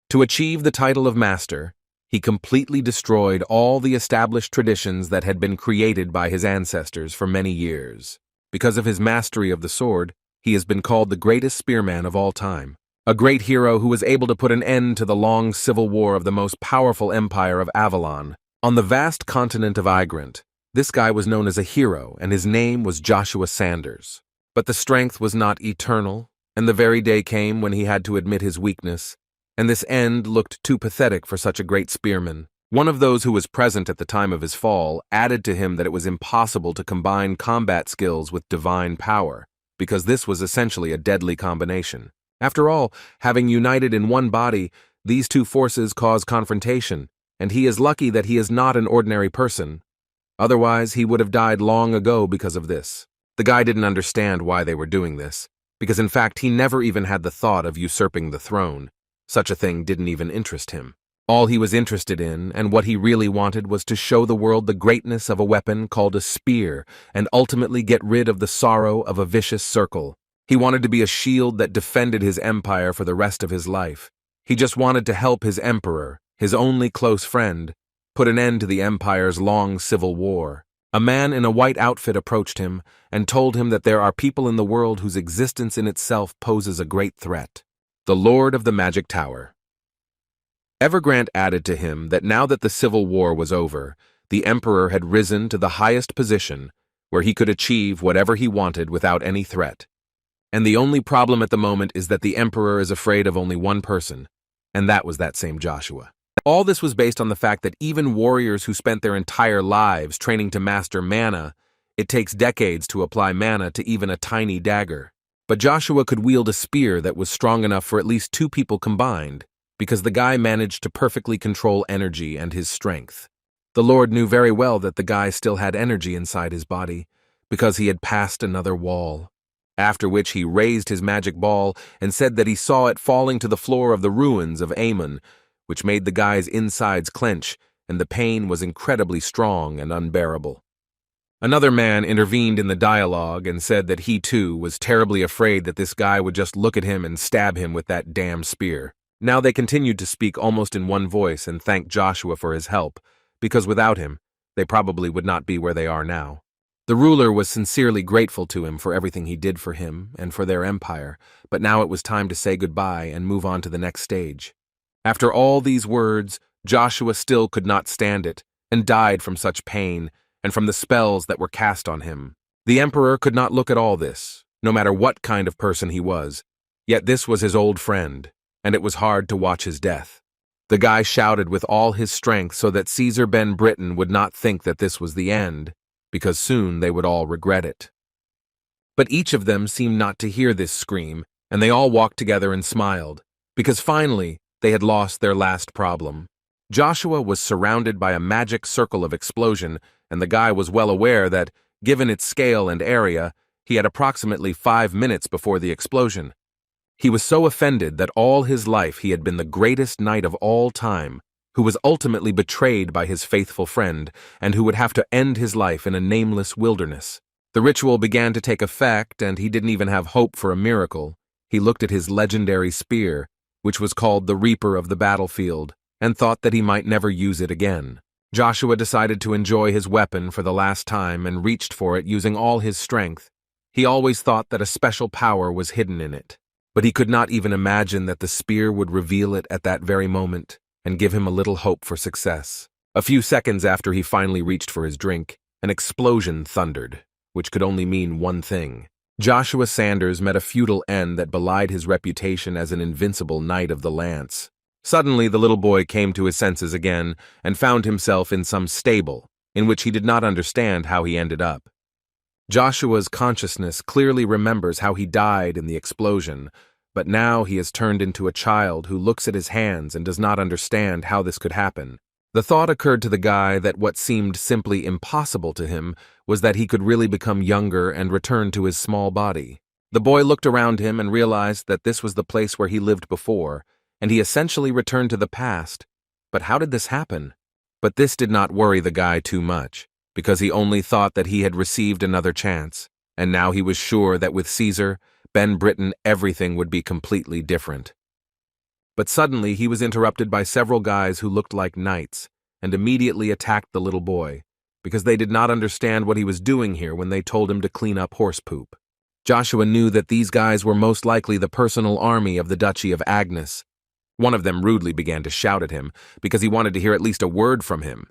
To achieve the title of master, he completely destroyed all the established traditions that had been created by his ancestors for many years. Because of his mastery of the sword, he has been called the greatest spearman of all time. A great hero who was able to put an end to the long civil war of the most powerful empire of Avalon. On the vast continent of Igrant, this guy was known as a hero, and his name was Joshua Sanders. But the strength was not eternal, and the very day came when he had to admit his weakness, and this end looked too pathetic for such a great spearman. One of those who was present at the time of his fall added to him that it was impossible to combine combat skills with divine power, because this was essentially a deadly combination. After all, having united in one body, these two forces cause confrontation, and he is lucky that he is not an ordinary person. Otherwise, he would have died long ago because of this. The guy didn't understand why they were doing this, because in fact he never even had the thought of usurping the throne. Such a thing didn't even interest him. All he was interested in, and what he really wanted, was to show the world the greatness of a weapon called a spear, and ultimately get rid of the sorrow of a vicious circle. He wanted to be a shield that defended his empire for the rest of his life. He just wanted to help his emperor, his only close friend, put an end to the empire's long civil war. A man in a white outfit approached him and told him that there are people in the world whose existence in itself poses a great threat. The Lord of the Magic Tower. Evergrande added to him that now that the civil war was over, the emperor had risen to the highest position where he could achieve whatever he wanted without any threat. And the only problem at the moment is that the emperor is afraid of only one person, and that was that same Joshua. All this was based on the fact that even warriors who spent their entire lives training to master mana, it takes decades to apply mana to even a tiny dagger. But Joshua could wield a spear that was strong enough for at least two people combined, because the guy managed to perfectly control energy and his strength. The Lord knew very well that the guy still had energy inside his body, because he had passed another wall. After which he raised his magic ball and said that he saw it falling to the floor of the ruins of Ammon, which made the guy's insides clench, and the pain was incredibly strong and unbearable. Another man intervened in the dialogue and said that he too was terribly afraid that this guy would just look at him and stab him with that damn spear. Now they continued to speak almost in one voice and thank Joshua for his help, because without him, they probably would not be where they are now. The ruler was sincerely grateful to him for everything he did for him and for their empire, but now it was time to say goodbye and move on to the next stage. After all these words, Joshua still could not stand it, and died from such pain, and from the spells that were cast on him. The emperor could not look at all this, no matter what kind of person he was, yet this was his old friend, and it was hard to watch his death. The guy shouted with all his strength so that Caesar Ben Britain would not think that this was the end, because soon they would all regret it. But each of them seemed not to hear this scream, and they all walked together and smiled, because finally they had lost their last problem. Joshua was surrounded by a magic circle of explosion, and the guy was well aware that, given its scale and area, he had approximately 5 minutes before the explosion. He was so offended that all his life he had been the greatest knight of all time, who was ultimately betrayed by his faithful friend, and who would have to end his life in a nameless wilderness. The ritual began to take effect, and he didn't even have hope for a miracle. He looked at his legendary spear, which was called the Reaper of the Battlefield, and thought that he might never use it again. Joshua decided to enjoy his weapon for the last time and reached for it using all his strength. He always thought that a special power was hidden in it, but he could not even imagine that the spear would reveal it at that very moment and give him a little hope for success. A few seconds after he finally reached for his drink, an explosion thundered, which could only mean one thing. Joshua Sanders met a futile end that belied his reputation as an invincible knight of the lance. Suddenly, the little boy came to his senses again and found himself in some stable, in which he did not understand how he ended up. Joshua's consciousness clearly remembers how he died in the explosion, but now he has turned into a child who looks at his hands and does not understand how this could happen. The thought occurred to the guy that what seemed simply impossible to him was that he could really become younger and return to his small body. The boy looked around him and realized that this was the place where he lived before, and he essentially returned to the past. But how did this happen? But this did not worry the guy too much, because he only thought that he had received another chance, and now he was sure that with Caesar, Ben Britain, everything would be completely different. But suddenly he was interrupted by several guys who looked like knights, and immediately attacked the little boy, because they did not understand what he was doing here when they told him to clean up horse poop. Joshua knew that these guys were most likely the personal army of the Duchy of Agnes. One of them rudely began to shout at him, because he wanted to hear at least a word from him.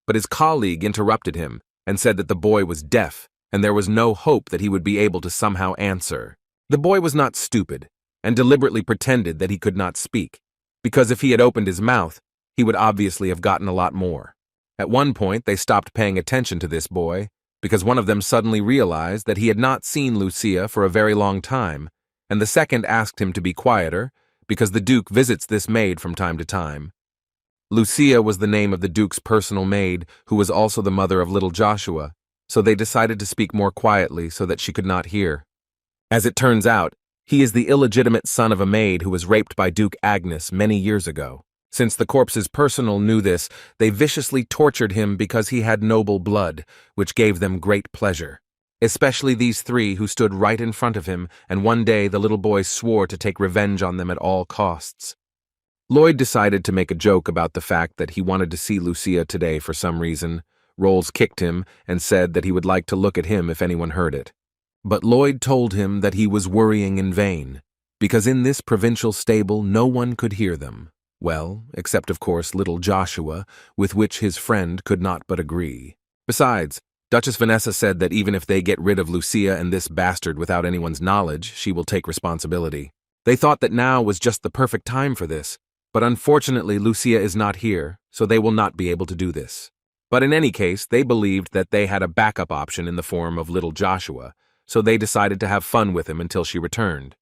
But his colleague interrupted him and said that the boy was deaf, and there was no hope that he would be able to somehow answer. The boy was not stupid, and deliberately pretended that he could not speak, because if he had opened his mouth, he would obviously have gotten a lot more. At one point, they stopped paying attention to this boy, because one of them suddenly realized that he had not seen Lucia for a very long time, and the second asked him to be quieter, because the Duke visits this maid from time to time. Lucia was the name of the Duke's personal maid, who was also the mother of little Joshua, so they decided to speak more quietly so that she could not hear. As it turns out, he is the illegitimate son of a maid who was raped by Duke Agnes many years ago. Since the corpse's personal knew this, they viciously tortured him because he had noble blood, which gave them great pleasure. Especially these three who stood right in front of him, and one day the little boy swore to take revenge on them at all costs. Lloyd decided to make a joke about the fact that he wanted to see Lucia today for some reason. Rolls kicked him and said that he would like to look at him if anyone heard it. But Lloyd told him that he was worrying in vain, because in this provincial stable no one could hear them. Well, except of course little Joshua, with which his friend could not but agree. Besides, Duchess Vanessa said that even if they get rid of Lucia and this bastard without anyone's knowledge, she will take responsibility. They thought that now was just the perfect time for this, but unfortunately Lucia is not here, so they will not be able to do this. But in any case, they believed that they had a backup option in the form of little Joshua, so they decided to have fun with him until she returned.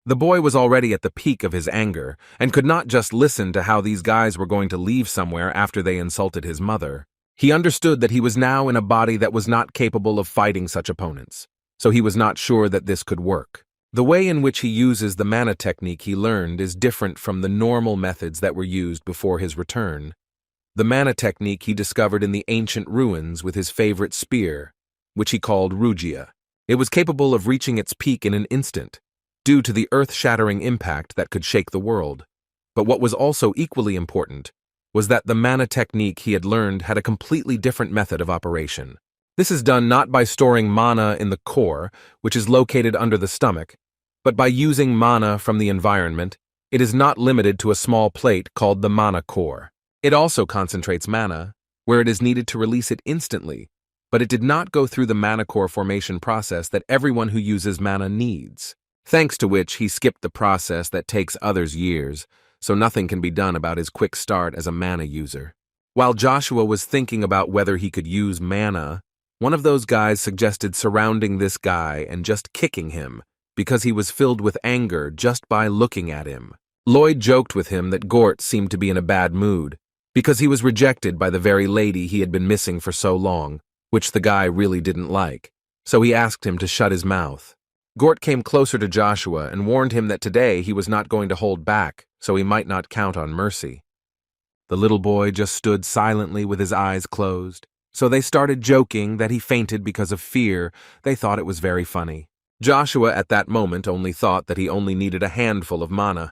The boy was already at the peak of his anger, and could not just listen to how these guys were going to leave somewhere after they insulted his mother. He understood that he was now in a body that was not capable of fighting such opponents, so he was not sure that this could work. The way in which he uses the mana technique he learned is different from the normal methods that were used before his return. The mana technique he discovered in the ancient ruins with his favorite spear, which he called Rugia. It was capable of reaching its peak in an instant, due to the earth-shattering impact that could shake the world. But what was also equally important was that the mana technique he had learned had a completely different method of operation. This is done not by storing mana in the core, which is located under the stomach, but by using mana from the environment. It is not limited to a small plate called the mana core. It also concentrates mana, where it is needed to release it instantly, but it did not go through the mana core formation process that everyone who uses mana needs, thanks to which he skipped the process that takes others years, so nothing can be done about his quick start as a mana user. While Joshua was thinking about whether he could use mana, one of those guys suggested surrounding this guy and just kicking him, because he was filled with anger just by looking at him. Lloyd joked with him that Gort seemed to be in a bad mood, because he was rejected by the very lady he had been missing for so long, which the guy really didn't like, so he asked him to shut his mouth. Gort came closer to Joshua and warned him that today he was not going to hold back, so he might not count on mercy. The little boy just stood silently with his eyes closed, so they started joking that he fainted because of fear. They thought it was very funny. Joshua at that moment only thought that he only needed a handful of mana.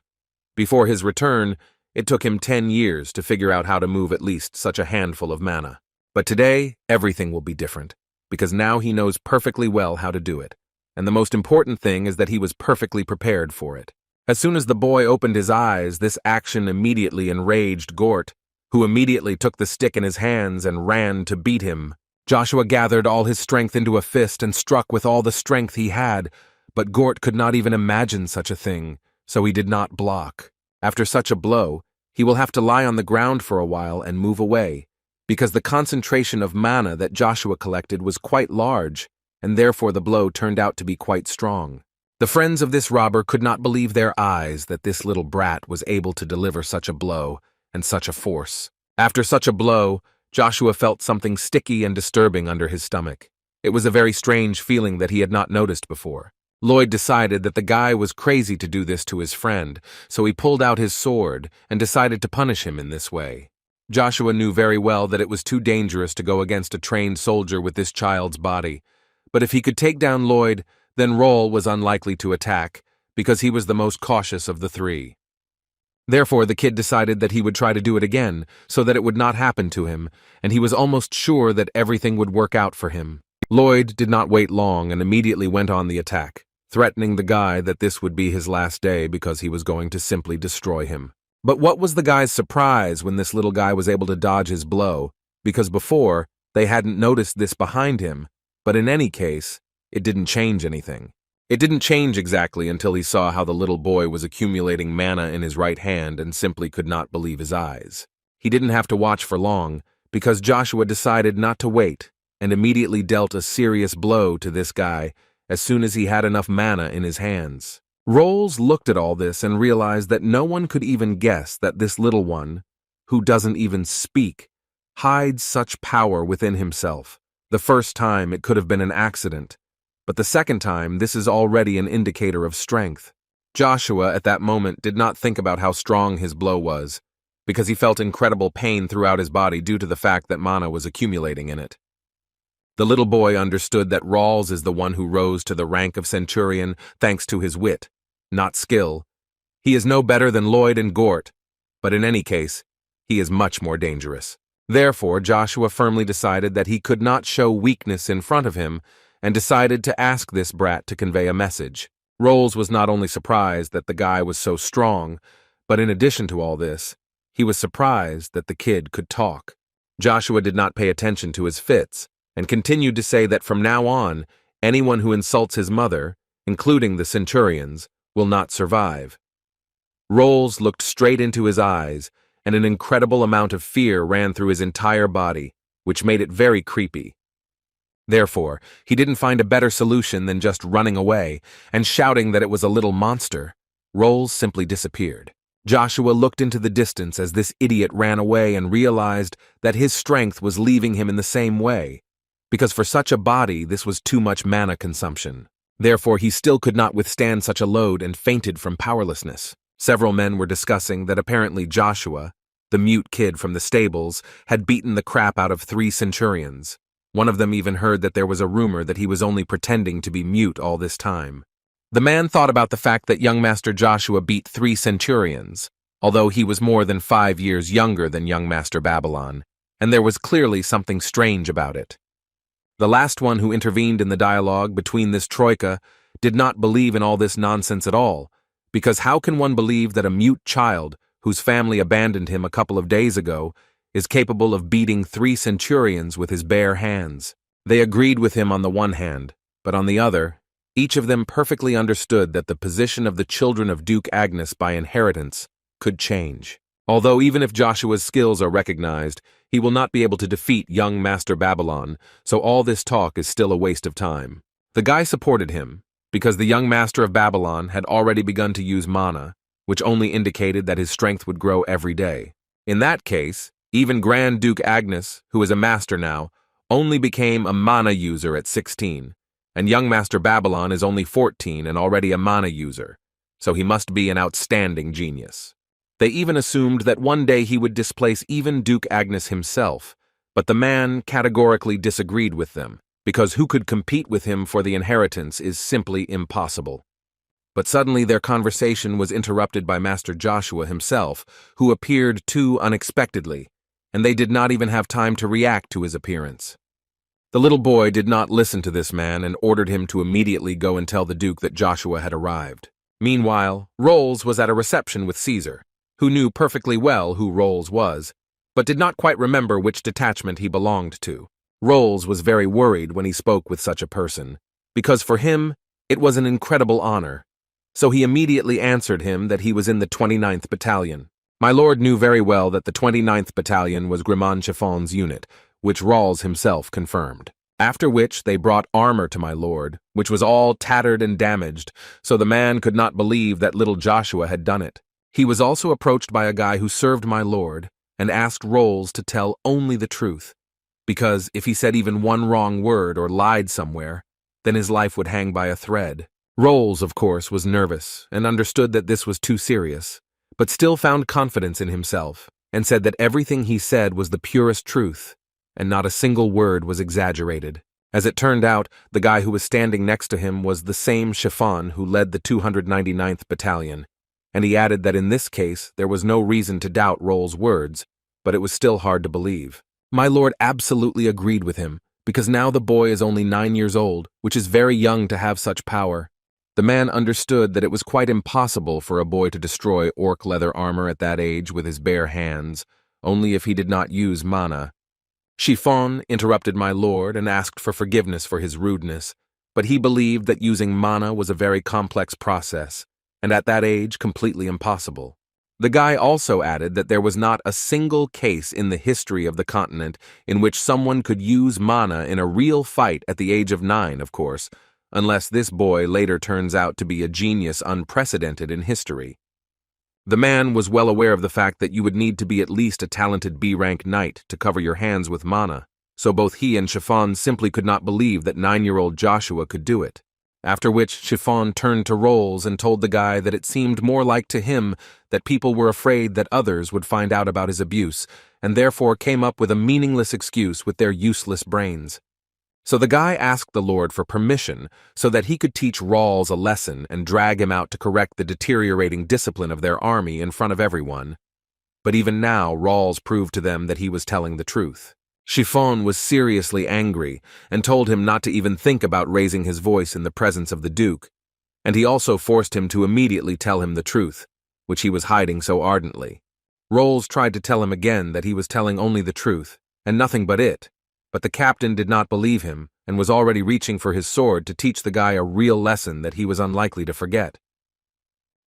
Before his return, it took him 10 years to figure out how to move at least such a handful of mana. But today, everything will be different, because now he knows perfectly well how to do it. And the most important thing is that he was perfectly prepared for it. As soon as the boy opened his eyes, this action immediately enraged Gort, who immediately took the stick in his hands and ran to beat him. Joshua gathered all his strength into a fist and struck with all the strength he had, but Gort could not even imagine such a thing, so he did not block. After such a blow, he will have to lie on the ground for a while and move away, because the concentration of mana that Joshua collected was quite large, and therefore the blow turned out to be quite strong. The friends of this robber could not believe their eyes that this little brat was able to deliver such a blow and such a force. After such a blow, Joshua felt something sticky and disturbing under his stomach. It was a very strange feeling that he had not noticed before. Lloyd decided that the guy was crazy to do this to his friend, so he pulled out his sword and decided to punish him in this way. Joshua knew very well that it was too dangerous to go against a trained soldier with this child's body, but if he could take down Lloyd, then Roll was unlikely to attack, because he was the most cautious of the three. Therefore, the kid decided that he would try to do it again, so that it would not happen to him, and he was almost sure that everything would work out for him. Lloyd did not wait long and immediately went on the attack, threatening the guy that this would be his last day because he was going to simply destroy him. But what was the guy's surprise when this little guy was able to dodge his blow, because before, they hadn't noticed this behind him, but in any case, it didn't change anything. It didn't change exactly until he saw how the little boy was accumulating mana in his right hand and simply could not believe his eyes. He didn't have to watch for long, because Joshua decided not to wait and immediately dealt a serious blow to this guy as soon as he had enough mana in his hands. Rolls looked at all this and realized that no one could even guess that this little one, who doesn't even speak, hides such power within himself. The first time it could have been an accident, but the second time this is already an indicator of strength. Joshua at that moment did not think about how strong his blow was, because he felt incredible pain throughout his body due to the fact that mana was accumulating in it. The little boy understood that Rawls is the one who rose to the rank of centurion thanks to his wit, not skill. He is no better than Lloyd and Gort, but in any case, he is much more dangerous. Therefore, Joshua firmly decided that he could not show weakness in front of him and decided to ask this brat to convey a message. Rolls was not only surprised that the guy was so strong, but in addition to all this, he was surprised that the kid could talk. Joshua did not pay attention to his fits and continued to say that from now on, anyone who insults his mother, including the centurions, will not survive. Rolls looked straight into his eyes, and an incredible amount of fear ran through his entire body, which made it very creepy. Therefore, he didn't find a better solution than just running away and shouting that it was a little monster. Rolls simply disappeared. Joshua looked into the distance as this idiot ran away and realized that his strength was leaving him in the same way, because for such a body this was too much mana consumption. Therefore, he still could not withstand such a load and fainted from powerlessness. Several men were discussing that apparently Joshua, the mute kid from the stables, had beaten the crap out of 3 centurions. One of them even heard that there was a rumor that he was only pretending to be mute all this time. The man thought about the fact that young Master Joshua beat 3 centurions, although he was more than 5 years younger than young Master Babylon, and there was clearly something strange about it. The last one who intervened in the dialogue between this troika did not believe in all this nonsense at all, because how can one believe that a mute child, whose family abandoned him a couple of days ago, is capable of beating 3 centurions with his bare hands? They agreed with him on the one hand, but on the other, each of them perfectly understood that the position of the children of Duke Agnes by inheritance could change. Although even if Joshua's skills are recognized, he will not be able to defeat young Master Babylon, so all this talk is still a waste of time. The guy supported him, because the young Master of Babylon had already begun to use mana, which only indicated that his strength would grow every day. In that case, even Grand Duke Agnes, who is a master now, only became a mana user at 16, and young Master Babylon is only 14 and already a mana user, so he must be an outstanding genius. They even assumed that one day he would displace even Duke Agnes himself, but the man categorically disagreed with them, because who could compete with him for the inheritance is simply impossible. But suddenly their conversation was interrupted by Master Joshua himself, who appeared too unexpectedly, and they did not even have time to react to his appearance. The little boy did not listen to this man and ordered him to immediately go and tell the Duke that Joshua had arrived. Meanwhile, Rolls was at a reception with Caesar, who knew perfectly well who Rolls was, but did not quite remember which detachment he belonged to. Rolls was very worried when he spoke with such a person, because for him, it was an incredible honor. So he immediately answered him that he was in the 29th Battalion. My lord knew very well that the 29th Battalion was Grimond Chiffon's unit, which Rawls himself confirmed. After which they brought armor to my lord, which was all tattered and damaged, so the man could not believe that little Joshua had done it. He was also approached by a guy who served my lord and asked Rolls to tell only the truth, because if he said even one wrong word or lied somewhere, then his life would hang by a thread. Rolls, of course, was nervous and understood that this was too serious, but still found confidence in himself and said that everything he said was the purest truth, and not a single word was exaggerated. As it turned out, the guy who was standing next to him was the same Chiffon who led the 299th Battalion, and he added that in this case there was no reason to doubt Roll's words, but it was still hard to believe. My lord absolutely agreed with him, because now the boy is only 9 years old, which is very young to have such power. The man understood that it was quite impossible for a boy to destroy orc leather armor at that age with his bare hands, only if he did not use mana. Chiffon interrupted my lord and asked for forgiveness for his rudeness, but he believed that using mana was a very complex process, and at that age completely impossible. The guy also added that there was not a single case in the history of the continent in which someone could use mana in a real fight at the age of 9, of course, unless this boy later turns out to be a genius unprecedented in history. The man was well aware of the fact that you would need to be at least a talented B-rank knight to cover your hands with mana, so both he and Chiffon simply could not believe that 9-year-old Joshua could do it. After which Chiffon turned to Rolls and told the guy that it seemed more like to him that people were afraid that others would find out about his abuse, and therefore came up with a meaningless excuse with their useless brains. So the guy asked the Lord for permission so that he could teach Rawls a lesson and drag him out to correct the deteriorating discipline of their army in front of everyone. But even now, Rawls proved to them that he was telling the truth. Chiffon was seriously angry and told him not to even think about raising his voice in the presence of the Duke, and he also forced him to immediately tell him the truth, which he was hiding so ardently. Rolls tried to tell him again that he was telling only the truth, and nothing but it, but the captain did not believe him and was already reaching for his sword to teach the guy a real lesson that he was unlikely to forget.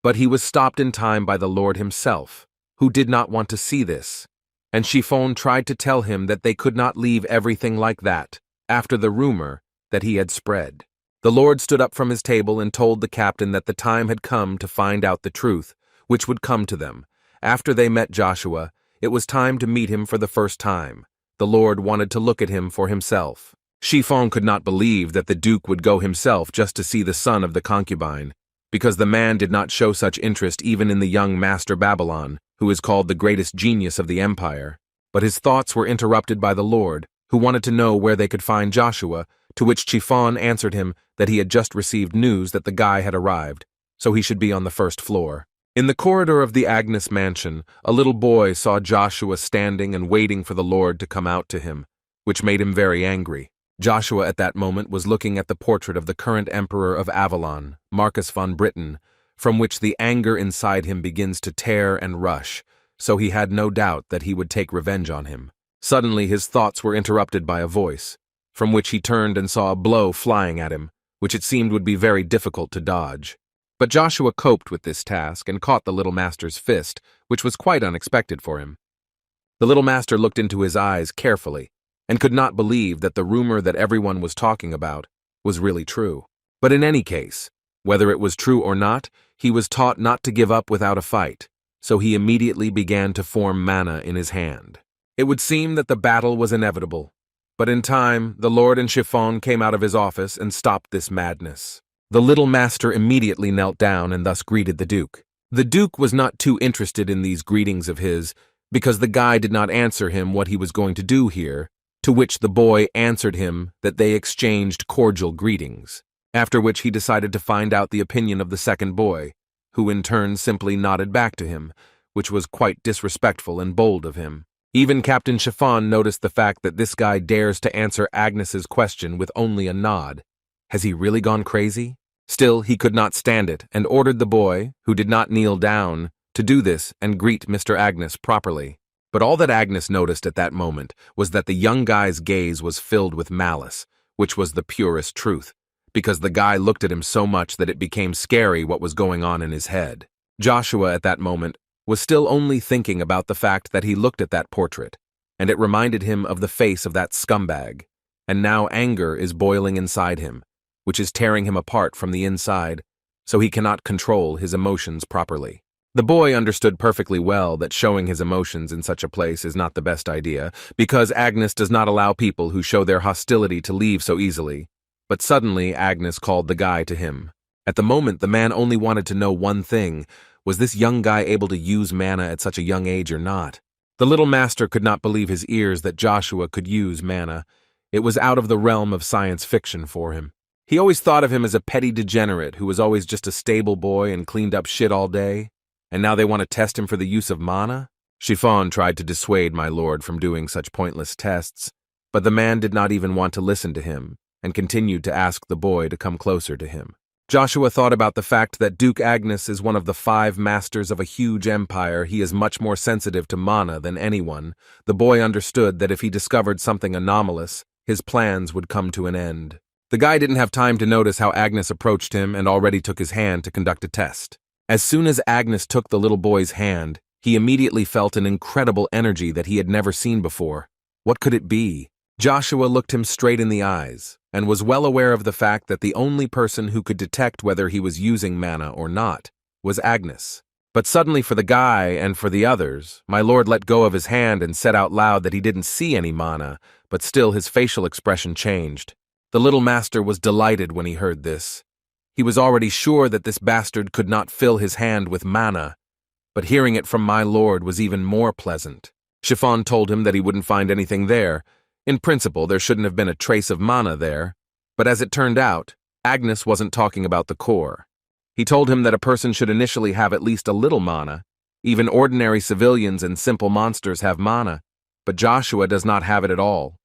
But he was stopped in time by the Lord himself, who did not want to see this, and Chiffon tried to tell him that they could not leave everything like that, after the rumor that he had spread. The Lord stood up from his table and told the captain that the time had come to find out the truth, which would come to them. After they met Joshua, it was time to meet him for the first time. The Lord wanted to look at him for himself. Chiffon could not believe that the Duke would go himself just to see the son of the concubine, because the man did not show such interest even in the young Master Babylon, who is called the greatest genius of the empire. But his thoughts were interrupted by the Lord, who wanted to know where they could find Joshua, to which Chiffon answered him that he had just received news that the guy had arrived, so he should be on the first floor. In the corridor of the Agnes mansion, a little boy saw Joshua standing and waiting for the Lord to come out to him, which made him very angry. Joshua at that moment was looking at the portrait of the current emperor of Avalon, Marcus von Britain, from which the anger inside him begins to tear and rush, so he had no doubt that he would take revenge on him. Suddenly his thoughts were interrupted by a voice, from which he turned and saw a blow flying at him, which it seemed would be very difficult to dodge. But Joshua coped with this task and caught the little master's fist, which was quite unexpected for him. The little master looked into his eyes carefully, and could not believe that the rumor that everyone was talking about was really true. But in any case, whether it was true or not, he was taught not to give up without a fight, so he immediately began to form mana in his hand. It would seem that the battle was inevitable, but in time, the Lord and Chiffon came out of his office and stopped this madness. The little master immediately knelt down and thus greeted the Duke. The Duke was not too interested in these greetings of his, because the guy did not answer him what he was going to do here, to which the boy answered him that they exchanged cordial greetings, after which he decided to find out the opinion of the second boy, who in turn simply nodded back to him, which was quite disrespectful and bold of him. Even Captain Chiffon noticed the fact that this guy dares to answer Agnes's question with only a nod. Has he really gone crazy? Still, he could not stand it and ordered the boy, who did not kneel down, to do this and greet Mr. Agnes properly. But all that Agnes noticed at that moment was that the young guy's gaze was filled with malice, which was the purest truth, because the guy looked at him so much that it became scary what was going on in his head. Joshua at that moment was still only thinking about the fact that he looked at that portrait, and it reminded him of the face of that scumbag, and now anger is boiling inside him, which is tearing him apart from the inside, so he cannot control his emotions properly. The boy understood perfectly well that showing his emotions in such a place is not the best idea, because Agnes does not allow people who show their hostility to leave so easily. But suddenly Agnes called the guy to him. At the moment, the man only wanted to know one thing: was this young guy able to use mana at such a young age or not? The little master could not believe his ears that Joshua could use mana. It was out of the realm of science fiction for him. He always thought of him as a petty degenerate who was always just a stable boy and cleaned up shit all day. And now they want to test him for the use of mana? Chiffon tried to dissuade my lord from doing such pointless tests, but the man did not even want to listen to him and continued to ask the boy to come closer to him. Joshua thought about the fact that Duke Agnes is one of the 5 masters of a huge empire. He is much more sensitive to mana than anyone. The boy understood that if he discovered something anomalous, his plans would come to an end. The guy didn't have time to notice how Agnes approached him and already took his hand to conduct a test. As soon as Agnes took the little boy's hand, he immediately felt an incredible energy that he had never seen before. What could it be? Joshua looked him straight in the eyes and was well aware of the fact that the only person who could detect whether he was using mana or not was Agnes. But suddenly for the guy and for the others, my lord let go of his hand and said out loud that he didn't see any mana, but still his facial expression changed. The little master was delighted when he heard this. He was already sure that this bastard could not fill his hand with mana, but hearing it from my lord was even more pleasant. Chiffon told him that he wouldn't find anything there. In principle, there shouldn't have been a trace of mana there, but as it turned out, Agnes wasn't talking about the core. He told him that a person should initially have at least a little mana. Even ordinary civilians and simple monsters have mana, but Joshua does not have it at all.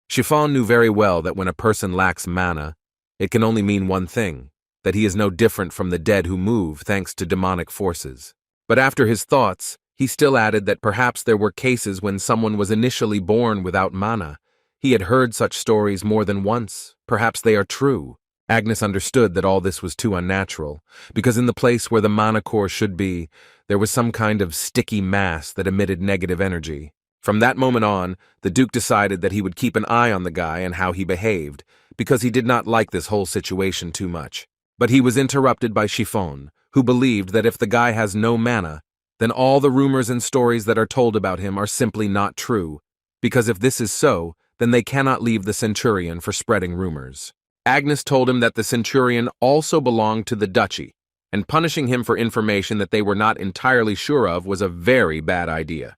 Chiffon knew very well that when a person lacks mana, it can only mean one thing, that he is no different from the dead who move thanks to demonic forces. But after his thoughts, he still added that perhaps there were cases when someone was initially born without mana. He had heard such stories more than once. Perhaps they are true. Agnes understood that all this was too unnatural, because in the place where the mana core should be, there was some kind of sticky mass that emitted negative energy. From that moment on, the Duke decided that he would keep an eye on the guy and how he behaved, because he did not like this whole situation too much. But he was interrupted by Chiffon, who believed that if the guy has no mana, then all the rumors and stories that are told about him are simply not true, because if this is so, then they cannot leave the Centurion for spreading rumors. Agnes told him that the Centurion also belonged to the duchy, and punishing him for information that they were not entirely sure of was a very bad idea.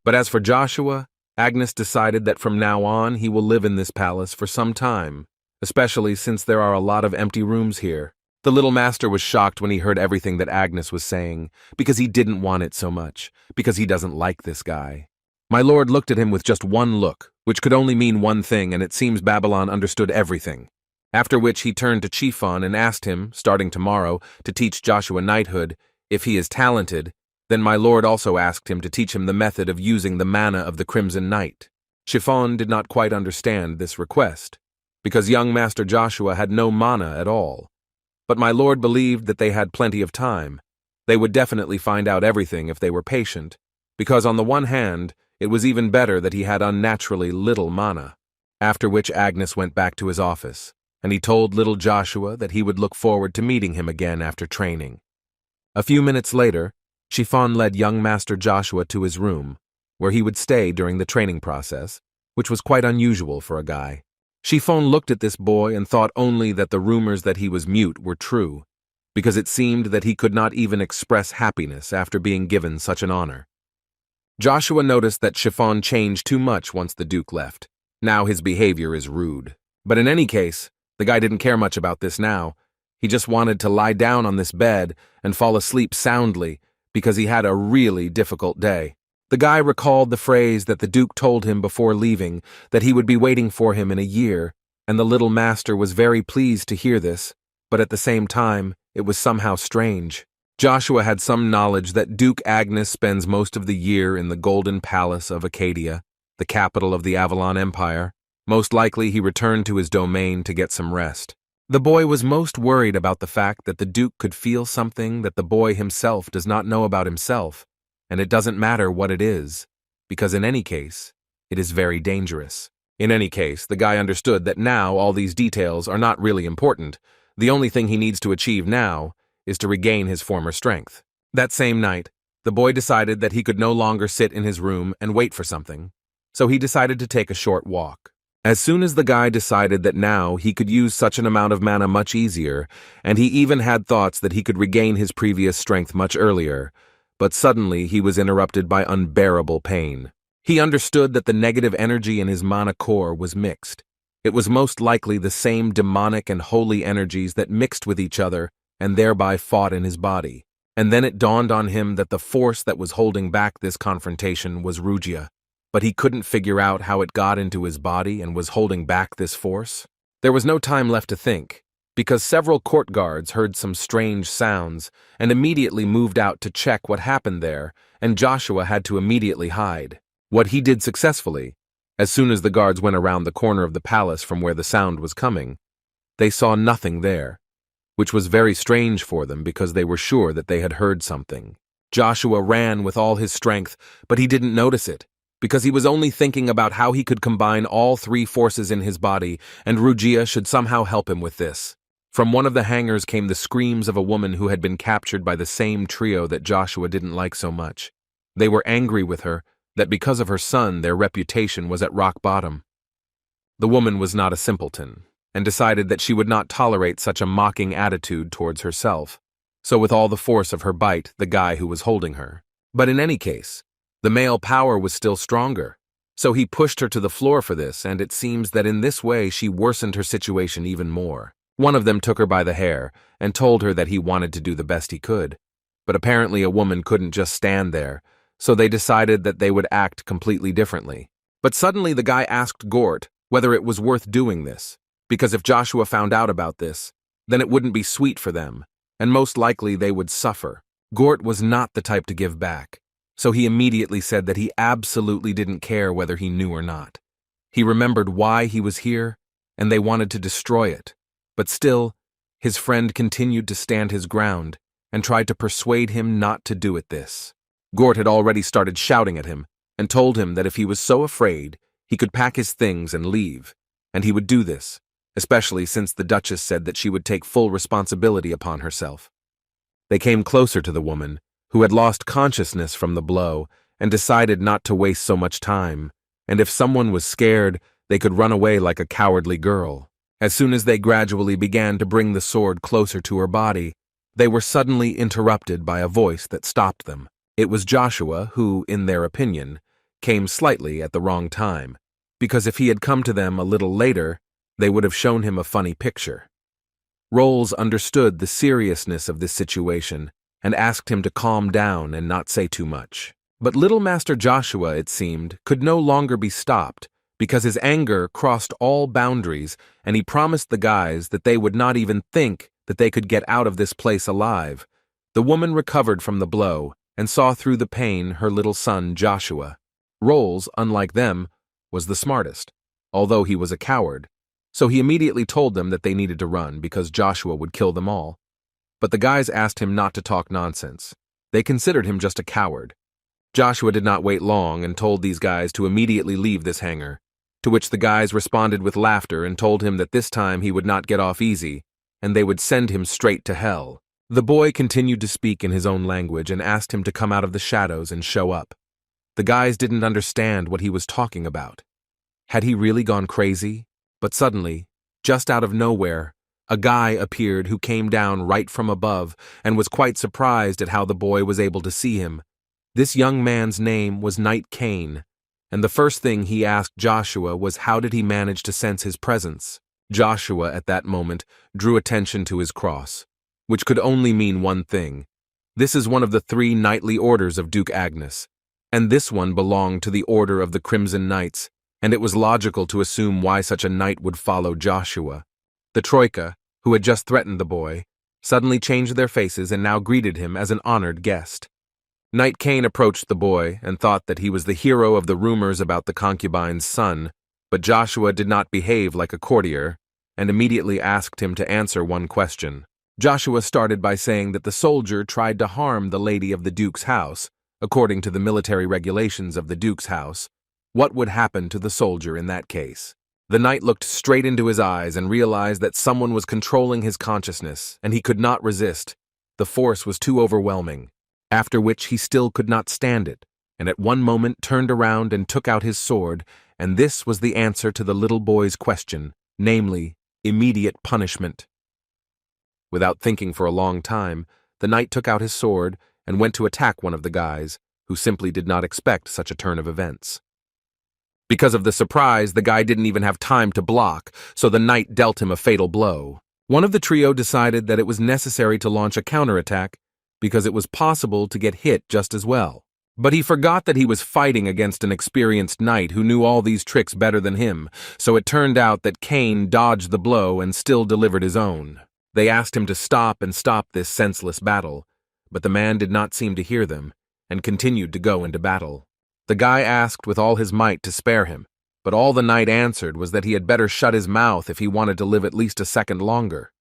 But as for Joshua, Agnes decided that from now on he will live in this palace for some time, especially since there are a lot of empty rooms here. The little master was shocked when he heard everything that Agnes was saying, because he didn't want it so much, because he doesn't like this guy. My lord looked at him with just one look, which could only mean one thing, and it seems Babylon understood everything. After which he turned to Chiffon and asked him, starting tomorrow, to teach Joshua knighthood. If he is talented, then my lord also asked him to teach him the method of using the mana of the Crimson Knight. Chiffon did not quite understand this request, because young Master Joshua had no mana at all. But my lord believed that they had plenty of time. They would definitely find out everything if they were patient, because on the one hand, it was even better that he had unnaturally little mana. After which Agnes went back to his office, and he told little Joshua that he would look forward to meeting him again after training. A few minutes later, Chiffon led young Master Joshua to his room, where he would stay during the training process, which was quite unusual for a guy. Chiffon looked at this boy and thought only that the rumors that he was mute were true, because it seemed that he could not even express happiness after being given such an honor. Joshua noticed that Chiffon changed too much once the Duke left. Now his behavior is rude. But in any case, the guy didn't care much about this now. He just wanted to lie down on this bed and fall asleep soundly, because he had a really difficult day. The guy recalled the phrase that the Duke told him before leaving, that he would be waiting for him in a year, and the little master was very pleased to hear this, but at the same time, it was somehow strange. Joshua had some knowledge that Duke Agnes spends most of the year in the Golden Palace of Acadia, the capital of the Avalon Empire. Most likely he returned to his domain to get some rest. The boy was most worried about the fact that the Duke could feel something that the boy himself does not know about himself, and it doesn't matter what it is, because in any case, it is very dangerous. In any case, the guy understood that now all these details are not really important. The only thing he needs to achieve now is to regain his former strength. That same night, the boy decided that he could no longer sit in his room and wait for something, so he decided to take a short walk. As soon as the guy decided that now he could use such an amount of mana much easier, and he even had thoughts that he could regain his previous strength much earlier, but suddenly he was interrupted by unbearable pain. He understood that the negative energy in his mana core was mixed. It was most likely the same demonic and holy energies that mixed with each other and thereby fought in his body. And then it dawned on him that the force that was holding back this confrontation was Rugia, but he couldn't figure out how it got into his body and was holding back this force. There was no time left to think, because several court guards heard some strange sounds and immediately moved out to check what happened there, and Joshua had to immediately hide. What he did successfully, as soon as the guards went around the corner of the palace from where the sound was coming, they saw nothing there, which was very strange for them because they were sure that they had heard something. Joshua ran with all his strength, but he didn't notice it, because he was only thinking about how he could combine all three forces in his body, and Rugia should somehow help him with this. From one of the hangars came the screams of a woman who had been captured by the same trio that Joshua didn't like so much. They were angry with her, that because of her son their reputation was at rock bottom. The woman was not a simpleton, and decided that she would not tolerate such a mocking attitude towards herself, so with all the force of her bite the guy who was holding her. But in any case, the male power was still stronger, so he pushed her to the floor for this, and it seems that in this way she worsened her situation even more. One of them took her by the hair and told her that he wanted to do the best he could, but apparently a woman couldn't just stand there, so they decided that they would act completely differently. But suddenly the guy asked Gort whether it was worth doing this, because if Joshua found out about this, then it wouldn't be sweet for them, and most likely they would suffer. Gort was not the type to give back, so he immediately said that he absolutely didn't care whether he knew or not. He remembered why he was here, and they wanted to destroy it. But still, his friend continued to stand his ground and tried to persuade him not to do it this. Gort had already started shouting at him and told him that if he was so afraid, he could pack his things and leave, and he would do this, especially since the Duchess said that she would take full responsibility upon herself. They came closer to the woman, who had lost consciousness from the blow, and decided not to waste so much time, and if someone was scared, they could run away like a cowardly girl. As soon as they gradually began to bring the sword closer to her body, they were suddenly interrupted by a voice that stopped them. It was Joshua who, in their opinion, came slightly at the wrong time, because if he had come to them a little later, they would have shown him a funny picture. Rolls understood the seriousness of this situation and asked him to calm down and not say too much. But little Master Joshua, it seemed, could no longer be stopped, because his anger crossed all boundaries, and he promised the guys that they would not even think that they could get out of this place alive. The woman recovered from the blow and saw through the pain her little son Joshua. Rolls, unlike them, was the smartest, although he was a coward, so he immediately told them that they needed to run because Joshua would kill them all. But the guys asked him not to talk nonsense. They considered him just a coward. Joshua did not wait long and told these guys to immediately leave this hangar, to which the guys responded with laughter and told him that this time he would not get off easy, and they would send him straight to hell. The boy continued to speak in his own language and asked him to come out of the shadows and show up. The guys didn't understand what he was talking about. Had he really gone crazy? But suddenly, just out of nowhere, a guy appeared who came down right from above and was quite surprised at how the boy was able to see him. This young man's name was Knight Cain, and the first thing he asked Joshua was how did he manage to sense his presence. Joshua, at that moment, drew attention to his cross, which could only mean one thing. This is one of the 3 knightly orders of Duke Agnes, and this one belonged to the Order of the Crimson Knights, and it was logical to assume why such a knight would follow Joshua. The Troika, who had just threatened the boy, suddenly changed their faces and now greeted him as an honored guest. Knight Cain approached the boy and thought that he was the hero of the rumors about the concubine's son, but Joshua did not behave like a courtier and immediately asked him to answer one question. Joshua started by saying that the soldier tried to harm the lady of the Duke's house, according to the military regulations of the Duke's house. What would happen to the soldier in that case? The knight looked straight into his eyes and realized that someone was controlling his consciousness, and he could not resist. The force was too overwhelming. After which he still could not stand it, and at one moment turned around and took out his sword, and this was the answer to the little boy's question, namely, immediate punishment. Without thinking for a long time, the knight took out his sword and went to attack one of the guys, who simply did not expect such a turn of events. Because of the surprise, the guy didn't even have time to block, so the knight dealt him a fatal blow. One of the trio decided that it was necessary to launch a counterattack, because it was possible to get hit just as well. But he forgot that he was fighting against an experienced knight who knew all these tricks better than him, so it turned out that Cain dodged the blow and still delivered his own. They asked him to stop this senseless battle, but the man did not seem to hear them, and continued to go into battle. The guy asked with all his might to spare him, but all the knight answered was that he had better shut his mouth if he wanted to live at least a second longer.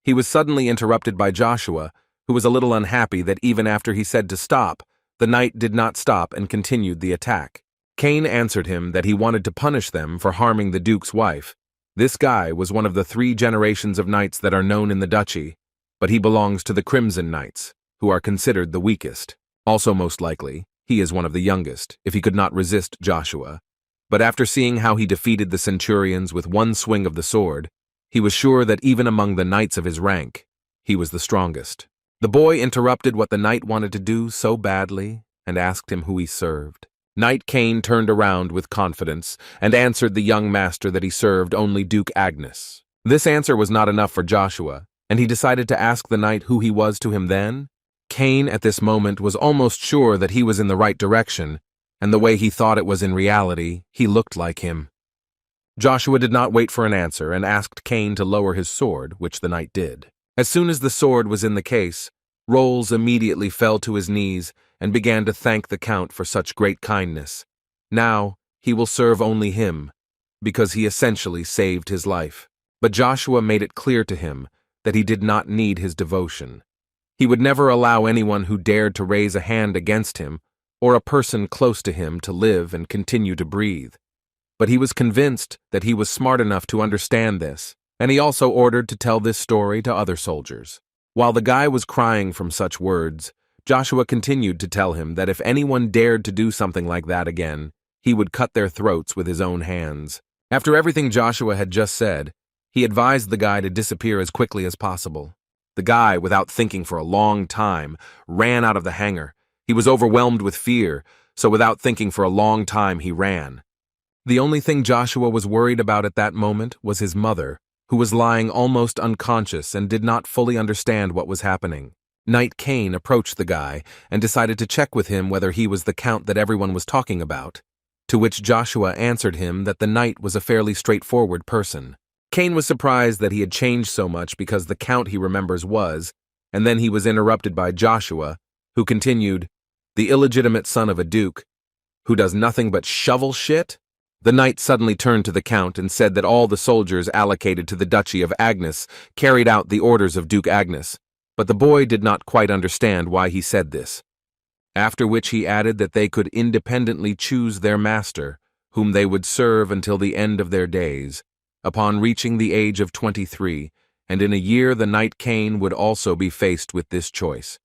He was suddenly interrupted by Joshua, who was a little unhappy that even after he said to stop, the knight did not stop and continued the attack. Cain answered him that he wanted to punish them for harming the duke's wife. This guy was one of the 3 generations of knights that are known in the duchy, but he belongs to the Crimson Knights, who are considered the weakest. Also, most likely, he is one of the youngest, if he could not resist Joshua. But after seeing how he defeated the centurions with one swing of the sword, he was sure that even among the knights of his rank, he was the strongest. The boy interrupted what the knight wanted to do so badly and asked him who he served. Knight Cain turned around with confidence and answered the young master that he served only Duke Agnes. This answer was not enough for Joshua, and he decided to ask the knight who he was to him then. Cain at this moment was almost sure that he was in the right direction, and the way he thought it was in reality, he looked like him. Joshua did not wait for an answer and asked Cain to lower his sword, which the knight did. As soon as the sword was in the case, Rolls immediately fell to his knees and began to thank the count for such great kindness. Now he will serve only him, because he essentially saved his life. But Joshua made it clear to him that he did not need his devotion. He would never allow anyone who dared to raise a hand against him or a person close to him to live and continue to breathe. But he was convinced that he was smart enough to understand this, and he also ordered to tell this story to other soldiers. While the guy was crying from such words, Joshua continued to tell him that if anyone dared to do something like that again, he would cut their throats with his own hands. After everything Joshua had just said, he advised the guy to disappear as quickly as possible. The guy, without thinking for a long time, ran out of the hangar. He was overwhelmed with fear, so without thinking for a long time he ran. The only thing Joshua was worried about at that moment was his mother, who was lying almost unconscious and did not fully understand what was happening. Knight Cain approached the guy and decided to check with him whether he was the count that everyone was talking about, to which Joshua answered him that the knight was a fairly straightforward person. Cain was surprised that he had changed so much because the count he remembers was, and then he was interrupted by Joshua, who continued, "The illegitimate son of a duke, who does nothing but shovel shit?" The knight suddenly turned to the count and said that all the soldiers allocated to the Duchy of Agnes carried out the orders of Duke Agnes, but the boy did not quite understand why he said this. After which he added that they could independently choose their master, whom they would serve until the end of their days, upon reaching the age of 23, and in a year the knight Cain would also be faced with this choice.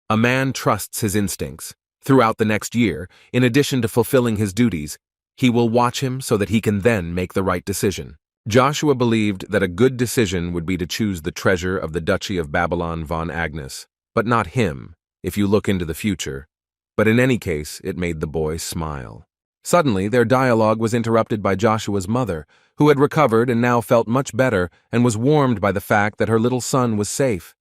A man trusts his instincts. Throughout the next year, in addition to fulfilling his duties, he will watch him so that he can then make the right decision. Joshua believed that a good decision would be to choose the treasure of the Duchy of Babylon von Agnes, but not him, if you look into the future. But in any case, it made the boy smile. Suddenly, their dialogue was interrupted by Joshua's mother, who had recovered and now felt much better and was warmed by the fact that her little son was safe.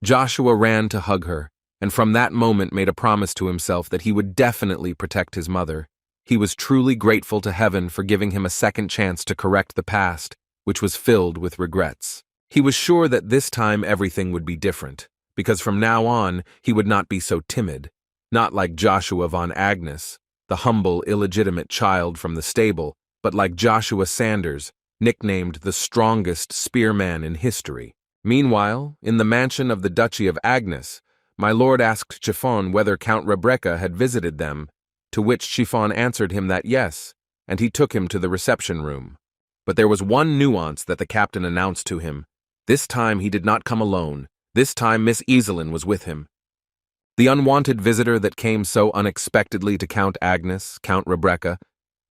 Joshua ran to hug her, and from that moment made a promise to himself that he would definitely protect his mother. He was truly grateful to heaven for giving him a second chance to correct the past, which was filled with regrets. He was sure that this time everything would be different, because from now on he would not be so timid, not like Joshua von Agnes, the humble, illegitimate child from the stable, but like Joshua Sanders, nicknamed the strongest spearman in history. Meanwhile, in the mansion of the Duchy of Agnes, my lord asked Chiffon whether Count Rebecca had visited them, to which Chiffon answered him that yes, and he took him to the reception room. But there was one nuance that the captain announced to him. This time he did not come alone. This time Miss Iselin was with him. The unwanted visitor that came so unexpectedly to Count Agnes, Count Rebecca,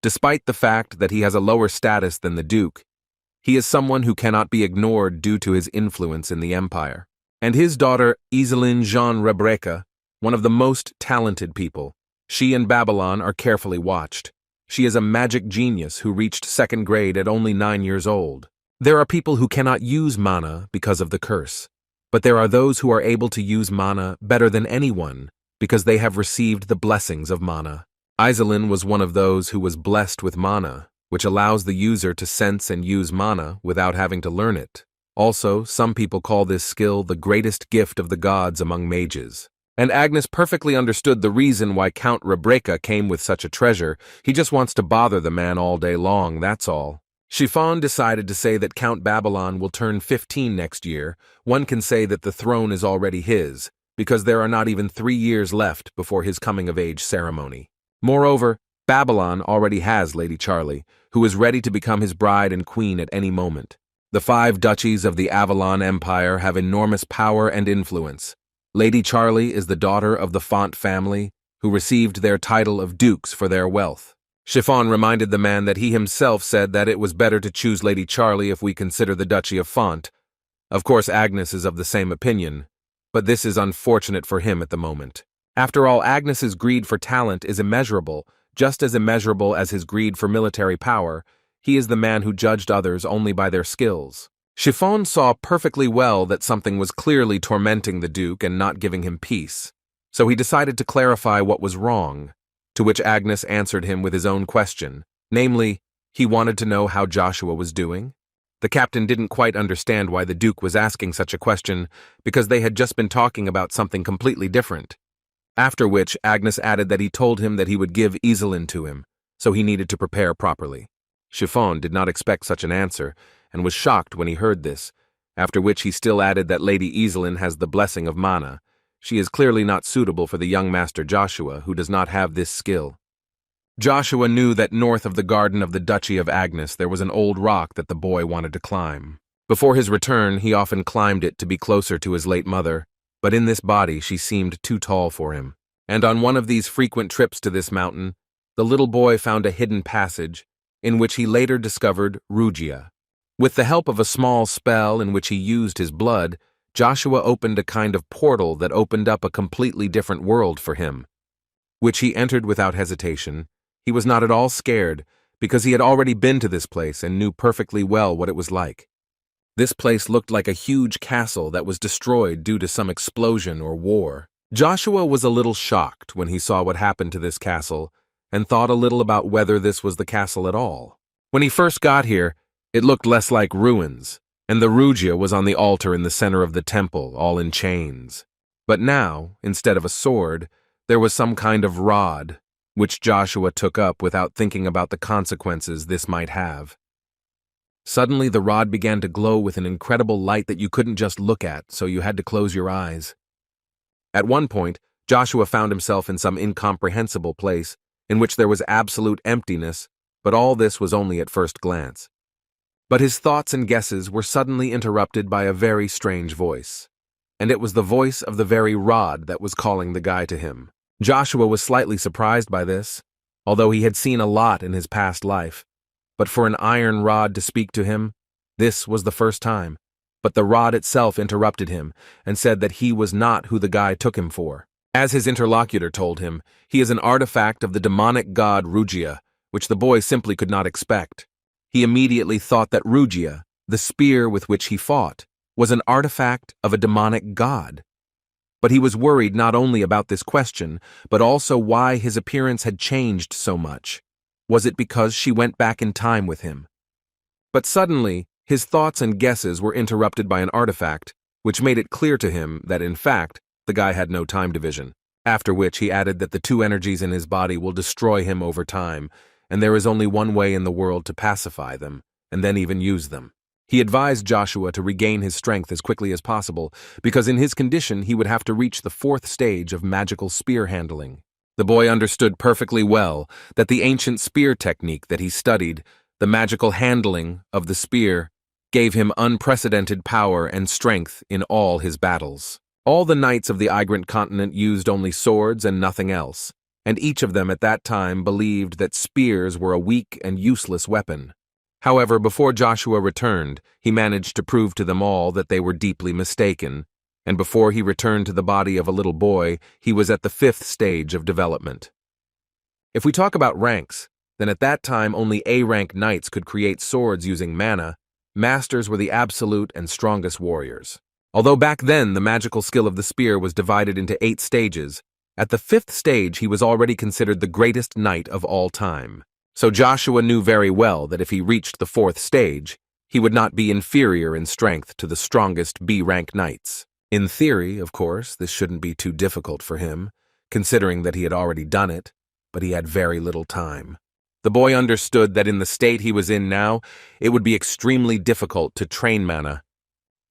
despite the fact that he has a lower status than the Duke, he is someone who cannot be ignored due to his influence in the empire. And his daughter, Iselin Jean Rebecca, one of the most talented people. She and Babylon are carefully watched. She is a magic genius who reached 2nd grade at only 9 years old. There are people who cannot use mana because of the curse. But there are those who are able to use mana better than anyone because they have received the blessings of mana. Iselin was one of those who was blessed with mana, which allows the user to sense and use mana without having to learn it. Also, some people call this skill the greatest gift of the gods among mages. And Agnes perfectly understood the reason why Count Regressed came with such a treasure. He just wants to bother the man all day long, that's all. Chiffon decided to say that Count Babylon will turn 15 next year. One can say that the throne is already his, because there are not even 3 years left before his coming-of-age ceremony. Moreover, Babylon already has Lady Charlie, who is ready to become his bride and queen at any moment. The 5 duchies of the Avalon Empire have enormous power and influence. Lady Charlie is the daughter of the Font family, who received their title of dukes for their wealth. Chiffon reminded the man that he himself said that it was better to choose Lady Charlie if we consider the Duchy of Font. Of course, Agnes is of the same opinion, but this is unfortunate for him at the moment. After all, Agnes's greed for talent is immeasurable, just as immeasurable as his greed for military power. He is the man who judged others only by their skills. Chiffon saw perfectly well that something was clearly tormenting the Duke and not giving him peace, so he decided to clarify what was wrong, to which Agnes answered him with his own question, namely, he wanted to know how Joshua was doing. The captain didn't quite understand why the Duke was asking such a question, because they had just been talking about something completely different. After which, Agnes added that he told him that he would give Iselin to him, so he needed to prepare properly. Chiffon did not expect such an answer, and was shocked when he heard this, after which he still added that Lady Iselin has the blessing of mana. She is clearly not suitable for the young master Joshua, who does not have this skill. Joshua knew that north of the garden of the Duchy of Agnes there was an old rock that the boy wanted to climb. Before his return, he often climbed it to be closer to his late mother, but in this body she seemed too tall for him. And on one of these frequent trips to this mountain, the little boy found a hidden passage, in which he later discovered Rugia. With the help of a small spell in which he used his blood, Joshua opened a kind of portal that opened up a completely different world for him, which he entered without hesitation. He was not at all scared, because he had already been to this place and knew perfectly well what it was like. This place looked like a huge castle that was destroyed due to some explosion or war. Joshua was a little shocked when he saw what happened to this castle, and thought a little about whether this was the castle at all. When he first got here, it looked less like ruins, and the Rugia was on the altar in the center of the temple, all in chains. But now, instead of a sword, there was some kind of rod, which Joshua took up without thinking about the consequences this might have. Suddenly the rod began to glow with an incredible light that you couldn't just look at, so you had to close your eyes. At one point, Joshua found himself in some incomprehensible place, in which there was absolute emptiness, but all this was only at first glance. But his thoughts and guesses were suddenly interrupted by a very strange voice, and it was the voice of the very rod that was calling the guy to him. Joshua was slightly surprised by this, although he had seen a lot in his past life, but for an iron rod to speak to him, this was the first time. But the rod itself interrupted him and said that he was not who the guy took him for. As his interlocutor told him, he is an artifact of the demonic god Rugia, which the boy simply could not expect. He immediately thought that Rugia, the spear with which he fought, was an artifact of a demonic god. But he was worried not only about this question, but also why his appearance had changed so much. Was it because she went back in time with him? But suddenly, his thoughts and guesses were interrupted by an artifact, which made it clear to him that, in fact, the guy had no time division. After which he added that the 2 energies in his body will destroy him over time, and there is only one way in the world to pacify them, and then even use them. He advised Joshua to regain his strength as quickly as possible, because in his condition he would have to reach the 4th stage of magical spear handling. The boy understood perfectly well that the ancient spear technique that he studied, the magical handling of the spear, gave him unprecedented power and strength in all his battles. All the knights of the Igrant continent used only swords and nothing else, and each of them at that time believed that spears were a weak and useless weapon. However, before Joshua returned, he managed to prove to them all that they were deeply mistaken, and before he returned to the body of a little boy, he was at the 5th stage of development. If we talk about ranks, then at that time only A-rank knights could create swords using mana. Masters were the absolute and strongest warriors. Although back then the magical skill of the spear was divided into 8 stages, at the 5th stage he was already considered the greatest knight of all time. So Joshua knew very well that if he reached the 4th stage, he would not be inferior in strength to the strongest B-rank knights. In theory, of course, this shouldn't be too difficult for him, considering that he had already done it, but he had very little time. The boy understood that in the state he was in now, it would be extremely difficult to train mana.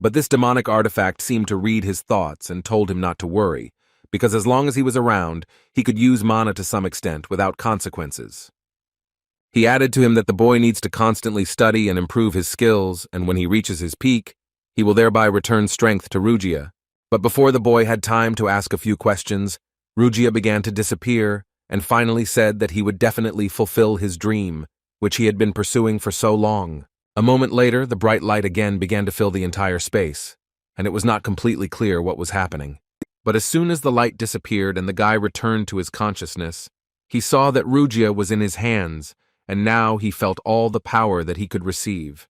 But this demonic artifact seemed to read his thoughts and told him not to worry, because as long as he was around, he could use mana to some extent without consequences. He added to him that the boy needs to constantly study and improve his skills, and when he reaches his peak, he will thereby return strength to Rugia. But before the boy had time to ask a few questions, Rugia began to disappear and finally said that he would definitely fulfill his dream, which he had been pursuing for so long. A moment later, the bright light again began to fill the entire space, and it was not completely clear what was happening. But as soon as the light disappeared and the guy returned to his consciousness, he saw that Rugia was in his hands, and now he felt all the power that he could receive.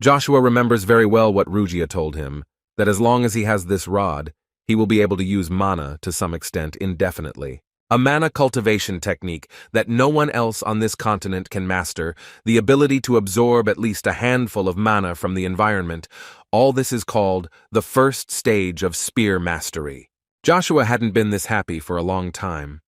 Joshua remembers very well what Rugia told him, that as long as he has this rod, he will be able to use mana to some extent indefinitely. A mana cultivation technique that no one else on this continent can master, the ability to absorb at least a handful of mana from the environment. All this is called the 1st stage of spear mastery. Joshua hadn't been this happy for a long time,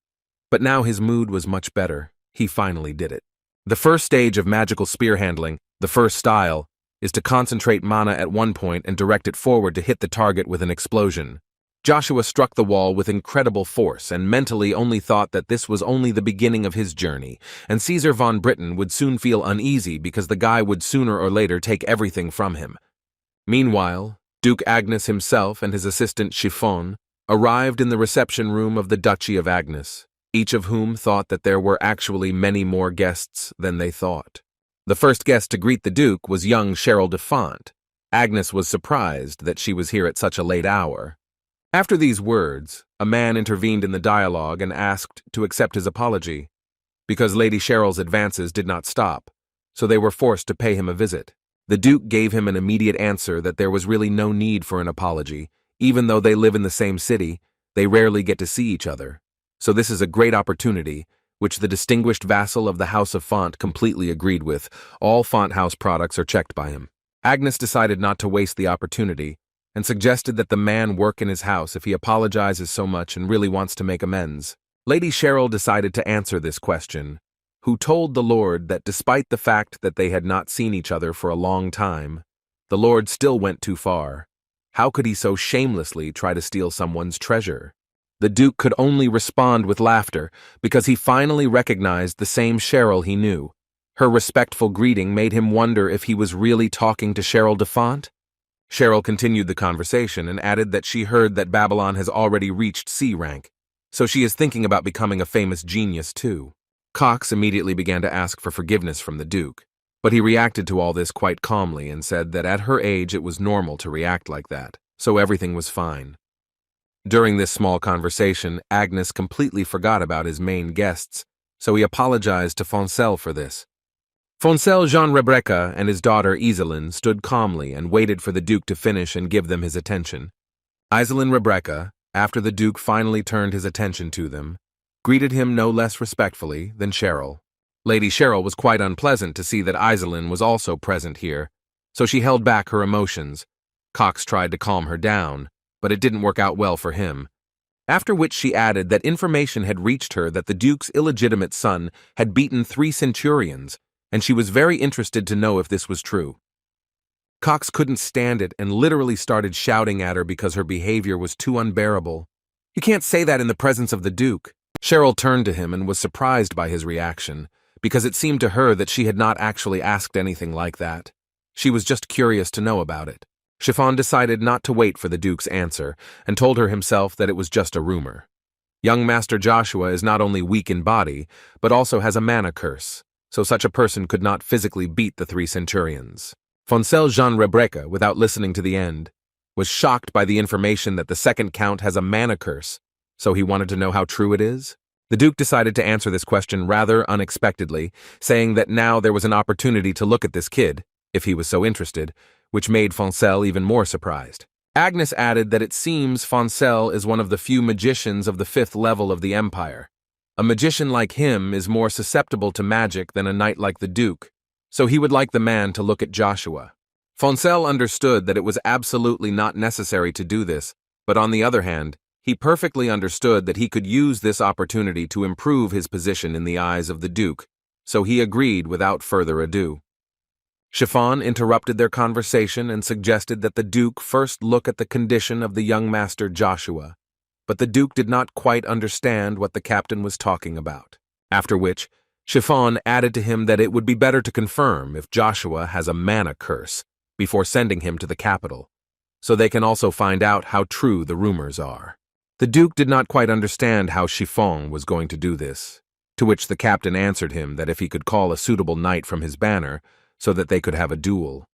but now his mood was much better. He finally did it. The 1st stage of magical spear handling, the 1st style, is to concentrate mana at one point and direct it forward to hit the target with an explosion. Joshua struck the wall with incredible force and mentally only thought that this was only the beginning of his journey, and Caesar von Britain would soon feel uneasy because the guy would sooner or later take everything from him. Meanwhile, Duke Agnes himself and his assistant Chiffon arrived in the reception room of the Duchy of Agnes, each of whom thought that there were actually many more guests than they thought. The first guest to greet the Duke was young Cheryl de Font. Agnes was surprised that she was here at such a late hour. After these words, a man intervened in the dialogue and asked to accept his apology, because Lady Cheryl's advances did not stop, so they were forced to pay him a visit. The Duke gave him an immediate answer that there was really no need for an apology. Even though they live in the same city, they rarely get to see each other. So this is a great opportunity, which the distinguished vassal of the House of Font completely agreed with. All Font House products are checked by him. Agnes decided not to waste the opportunity, and suggested that the man work in his house if he apologizes so much and really wants to make amends. Lady Cheryl decided to answer this question, who told the Lord that despite the fact that they had not seen each other for a long time, the Lord still went too far. How could he so shamelessly try to steal someone's treasure? The Duke could only respond with laughter, because he finally recognized the same Cheryl he knew. Her respectful greeting made him wonder if he was really talking to Cheryl de Font. Cheryl continued the conversation and added that she heard that Babylon has already reached C rank, so she is thinking about becoming a famous genius too. Cox immediately began to ask for forgiveness from the Duke, but he reacted to all this quite calmly and said that at her age it was normal to react like that, so everything was fine. During this small conversation, Agnes completely forgot about his main guests, so he apologized to Foncel for this. Foncel Jean Rebecca and his daughter Iselin stood calmly and waited for the Duke to finish and give them his attention. Iselin Rebecca, after the Duke finally turned his attention to them, greeted him no less respectfully than Cheryl. Lady Cheryl was quite unpleasant to see that Iselin was also present here, so she held back her emotions. Cox tried to calm her down, but it didn't work out well for him. After which she added that information had reached her that the Duke's illegitimate son had beaten 3 centurions, and she was very interested to know if this was true. Cox couldn't stand it and literally started shouting at her because her behavior was too unbearable. "You can't say that in the presence of the Duke." Cheryl turned to him and was surprised by his reaction, because it seemed to her that she had not actually asked anything like that. She was just curious to know about it. Chiffon decided not to wait for the Duke's answer and told her himself that it was just a rumor. Young Master Joshua is not only weak in body, but also has a mana curse, so such a person could not physically beat the 3 centurions. Foncel Jean Rebecca, without listening to the end, was shocked by the information that the second count has a mana curse, so he wanted to know how true it is. The Duke decided to answer this question rather unexpectedly, saying that now there was an opportunity to look at this kid, if he was so interested, which made Foncel even more surprised. Agnes added that it seems Foncel is one of the few magicians of the 5th level of the Empire. A magician like him is more susceptible to magic than a knight like the Duke, so he would like the man to look at Joshua. Foncel understood that it was absolutely not necessary to do this, but on the other hand, he perfectly understood that he could use this opportunity to improve his position in the eyes of the Duke, so he agreed without further ado. Chiffon interrupted their conversation and suggested that the Duke first look at the condition of the young master Joshua, but the Duke did not quite understand what the captain was talking about. After which, Chiffon added to him that it would be better to confirm if Joshua has a mana curse before sending him to the capital, so they can also find out how true the rumors are. The Duke did not quite understand how Chiffon was going to do this, to which the captain answered him that if he could call a suitable knight from his banner, so that they could have a duel.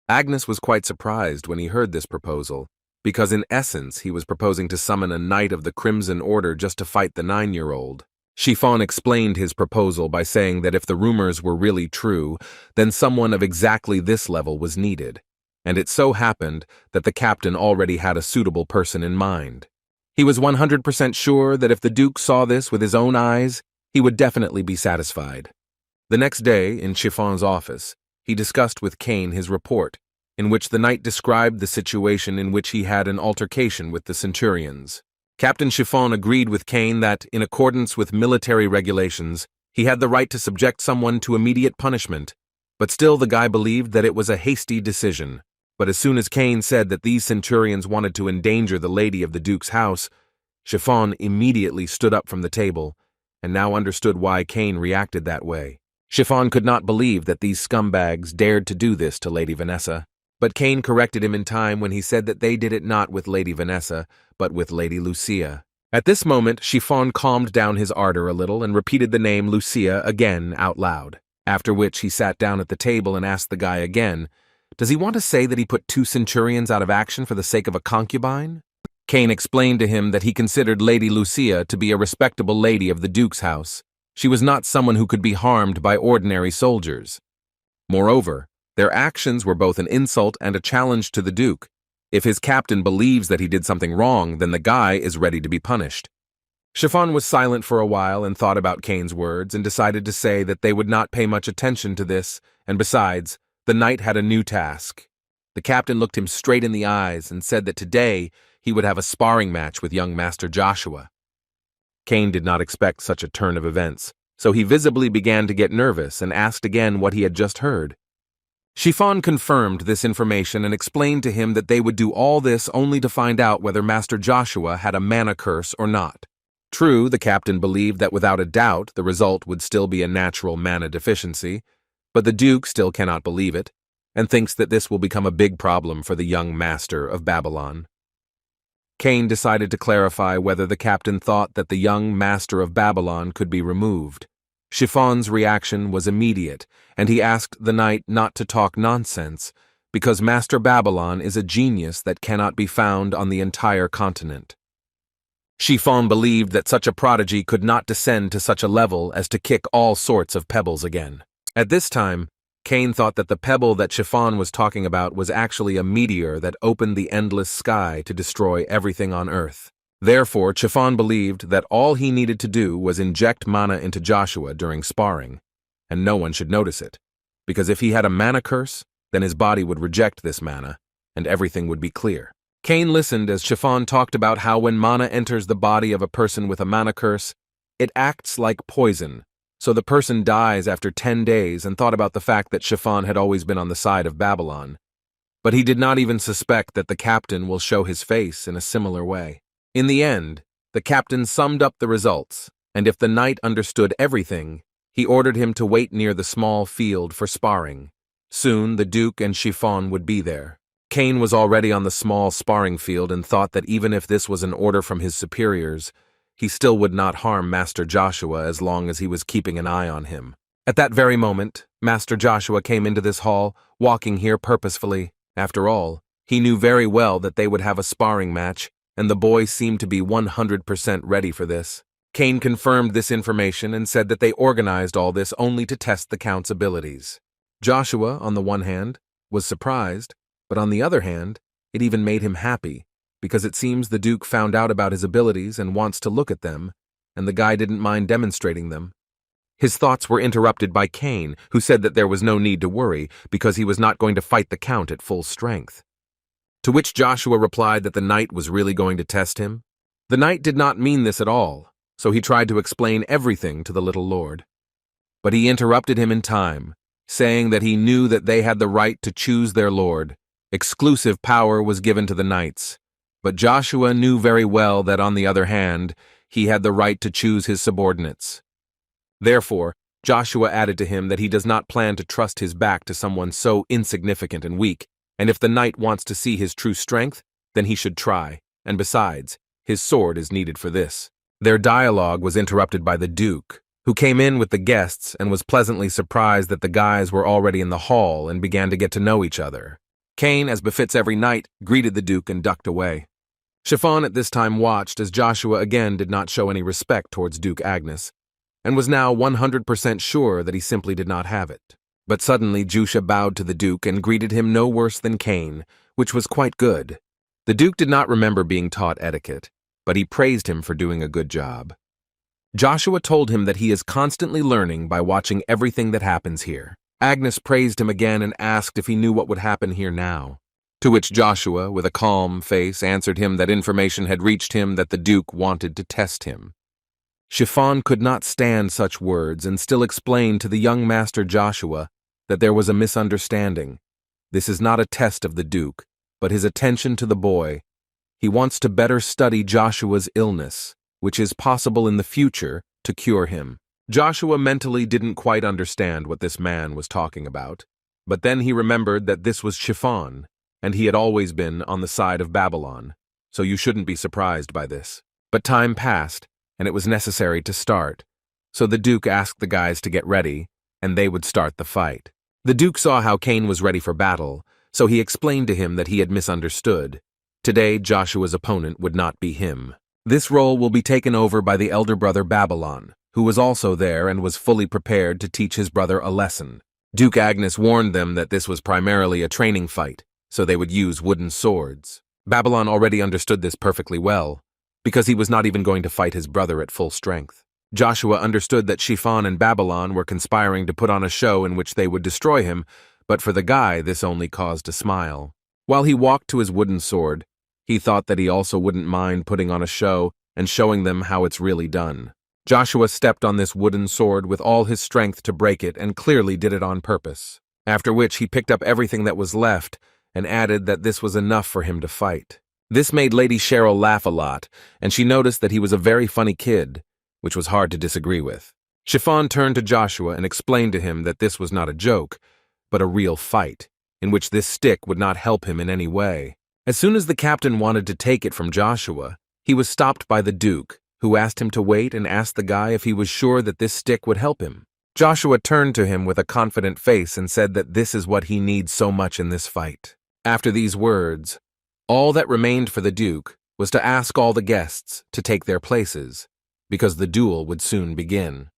Agnes was quite surprised when he heard this proposal, because in essence he was proposing to summon a knight of the Crimson Order just to fight the 9-year-old. Chiffon explained his proposal by saying that if the rumors were really true, then someone of exactly this level was needed, and it so happened that the captain already had a suitable person in mind. He was 100% sure that if the Duke saw this with his own eyes, he would definitely be satisfied. The next day, in Chiffon's office, he discussed with Kane his report, in which the knight described the situation in which he had an altercation with the Centurions. Captain Chiffon agreed with Kane that, in accordance with military regulations, he had the right to subject someone to immediate punishment, but still the guy believed that it was a hasty decision. But as soon as Kane said that these Centurions wanted to endanger the lady of the Duke's house, Chiffon immediately stood up from the table, and now understood why Kane reacted that way. Chiffon could not believe that these scumbags dared to do this to Lady Vanessa, but Kane corrected him in time when he said that they did it not with Lady Vanessa, but with Lady Lucia. At this moment, Chiffon calmed down his ardor a little and repeated the name Lucia again out loud, after which he sat down at the table and asked the guy again, "Does he want to say that he put 2 Centurions out of action for the sake of a concubine?" Kane explained to him that he considered Lady Lucia to be a respectable lady of the Duke's house. She was not someone who could be harmed by ordinary soldiers. Moreover, their actions were both an insult and a challenge to the Duke. If his captain believes that he did something wrong, then the guy is ready to be punished. Chiffon was silent for a while and thought about Kane's words and decided to say that they would not pay much attention to this, and besides, the knight had a new task. The captain looked him straight in the eyes and said that today he would have a sparring match with young Master Joshua. Kane did not expect such a turn of events, so he visibly began to get nervous and asked again what he had just heard. Chiffon confirmed this information and explained to him that they would do all this only to find out whether Master Joshua had a mana curse or not. True, the captain believed that without a doubt the result would still be a natural mana deficiency, but the Duke still cannot believe it, and thinks that this will become a big problem for the young master of Babylon. Kane decided to clarify whether the captain thought that the young master of Babylon could be removed. Chiffon's reaction was immediate, and he asked the knight not to talk nonsense, because Master Babylon is a genius that cannot be found on the entire continent. Chiffon believed that such a prodigy could not descend to such a level as to kick all sorts of pebbles again. At this time, Kane thought that the pebble that Chiffon was talking about was actually a meteor that opened the endless sky to destroy everything on Earth. Therefore, Chiffon believed that all he needed to do was inject mana into Joshua during sparring, and no one should notice it, because if he had a mana curse, then his body would reject this mana, and everything would be clear. Kane listened as Chiffon talked about how when mana enters the body of a person with a mana curse, it acts like poison, so the person dies after 10 days, and thought about the fact that Chiffon had always been on the side of Babylon. But he did not even suspect that the captain will show his face in a similar way. In the end, the captain summed up the results, and if the knight understood everything, he ordered him to wait near the small field for sparring. Soon the Duke and Chiffon would be there. Kane was already on the small sparring field and thought that even if this was an order from his superiors, he still would not harm Master Joshua as long as he was keeping an eye on him. At that very moment, Master Joshua came into this hall, walking here purposefully. After all, he knew very well that they would have a sparring match, and the boy seemed to be 100% ready for this. Kane confirmed this information and said that they organized all this only to test the Count's abilities. Joshua, on the one hand, was surprised, but on the other hand, It even made him happy, because it seems the Duke found out about his abilities and wants to look at them, and the guy didn't mind demonstrating them. His thoughts were interrupted by Cain, who said that there was no need to worry because he was not going to fight the Count at full strength. To which Joshua replied that the knight was really going to test him. The knight did not mean this at all, so he tried to explain everything to the little lord. But he interrupted him in time, saying that he knew that they had the right to choose their lord. Exclusive power was given to the knights. But Joshua knew very well that, on the other hand, he had the right to choose his subordinates. Therefore, Joshua added to him that he does not plan to trust his back to someone so insignificant and weak, and if the knight wants to see his true strength, then he should try, and besides, his sword is needed for this. Their dialogue was interrupted by the Duke, who came in with the guests and was pleasantly surprised that the guys were already in the hall and began to get to know each other. Cain, as befits every knight, greeted the Duke and ducked away. Chiffon at this time watched as Joshua again did not show any respect towards Duke Agnes, and was now 100% sure that he simply did not have it. But suddenly Jusha bowed to the Duke and greeted him no worse than Cain, which was quite good. The Duke did not remember being taught etiquette, but he praised him for doing a good job. Joshua told him that he is constantly learning by watching everything that happens here. Agnes praised him again and asked if he knew what would happen here now. To which Joshua, with a calm face, answered him that information had reached him that the Duke wanted to test him. Chiffon could not stand such words and still explained to the young master Joshua that there was a misunderstanding. This is not a test of the Duke, but his attention to the boy. He wants to better study Joshua's illness, which is possible in the future, to cure him. Joshua mentally didn't quite understand what this man was talking about, but then he remembered that this was Chiffon, and he had always been on the side of Babylon, so you shouldn't be surprised by this. But time passed, and it was necessary to start, so the Duke asked the guys to get ready, and they would start the fight. The Duke saw how Cain was ready for battle, so he explained to him that he had misunderstood. Today, Joshua's opponent would not be him. This role will be taken over by the elder brother Babylon, who was also there and was fully prepared to teach his brother a lesson. Duke Agnes warned them that this was primarily a training fight, so they would use wooden swords. Babylon already understood this perfectly well, because he was not even going to fight his brother at full strength. Joshua understood that Chiffon and Babylon were conspiring to put on a show in which they would destroy him, but for the guy this only caused a smile. While he walked to his wooden sword, he thought that he also wouldn't mind putting on a show and showing them how it's really done. Joshua stepped on this wooden sword with all his strength to break it and clearly did it on purpose, after which he picked up everything that was left and added that this was enough for him to fight. This made Lady Cheryl laugh a lot, and she noticed that he was a very funny kid, which was hard to disagree with. Chiffon turned to Joshua and explained to him that this was not a joke, but a real fight, in which this stick would not help him in any way. As soon as the captain wanted to take it from Joshua, he was stopped by the Duke, who asked him to wait and asked the guy if he was sure that this stick would help him. Joshua turned to him with a confident face and said that this is what he needs so much in this fight. After these words, all that remained for the Duke was to ask all the guests to take their places, because the duel would soon begin.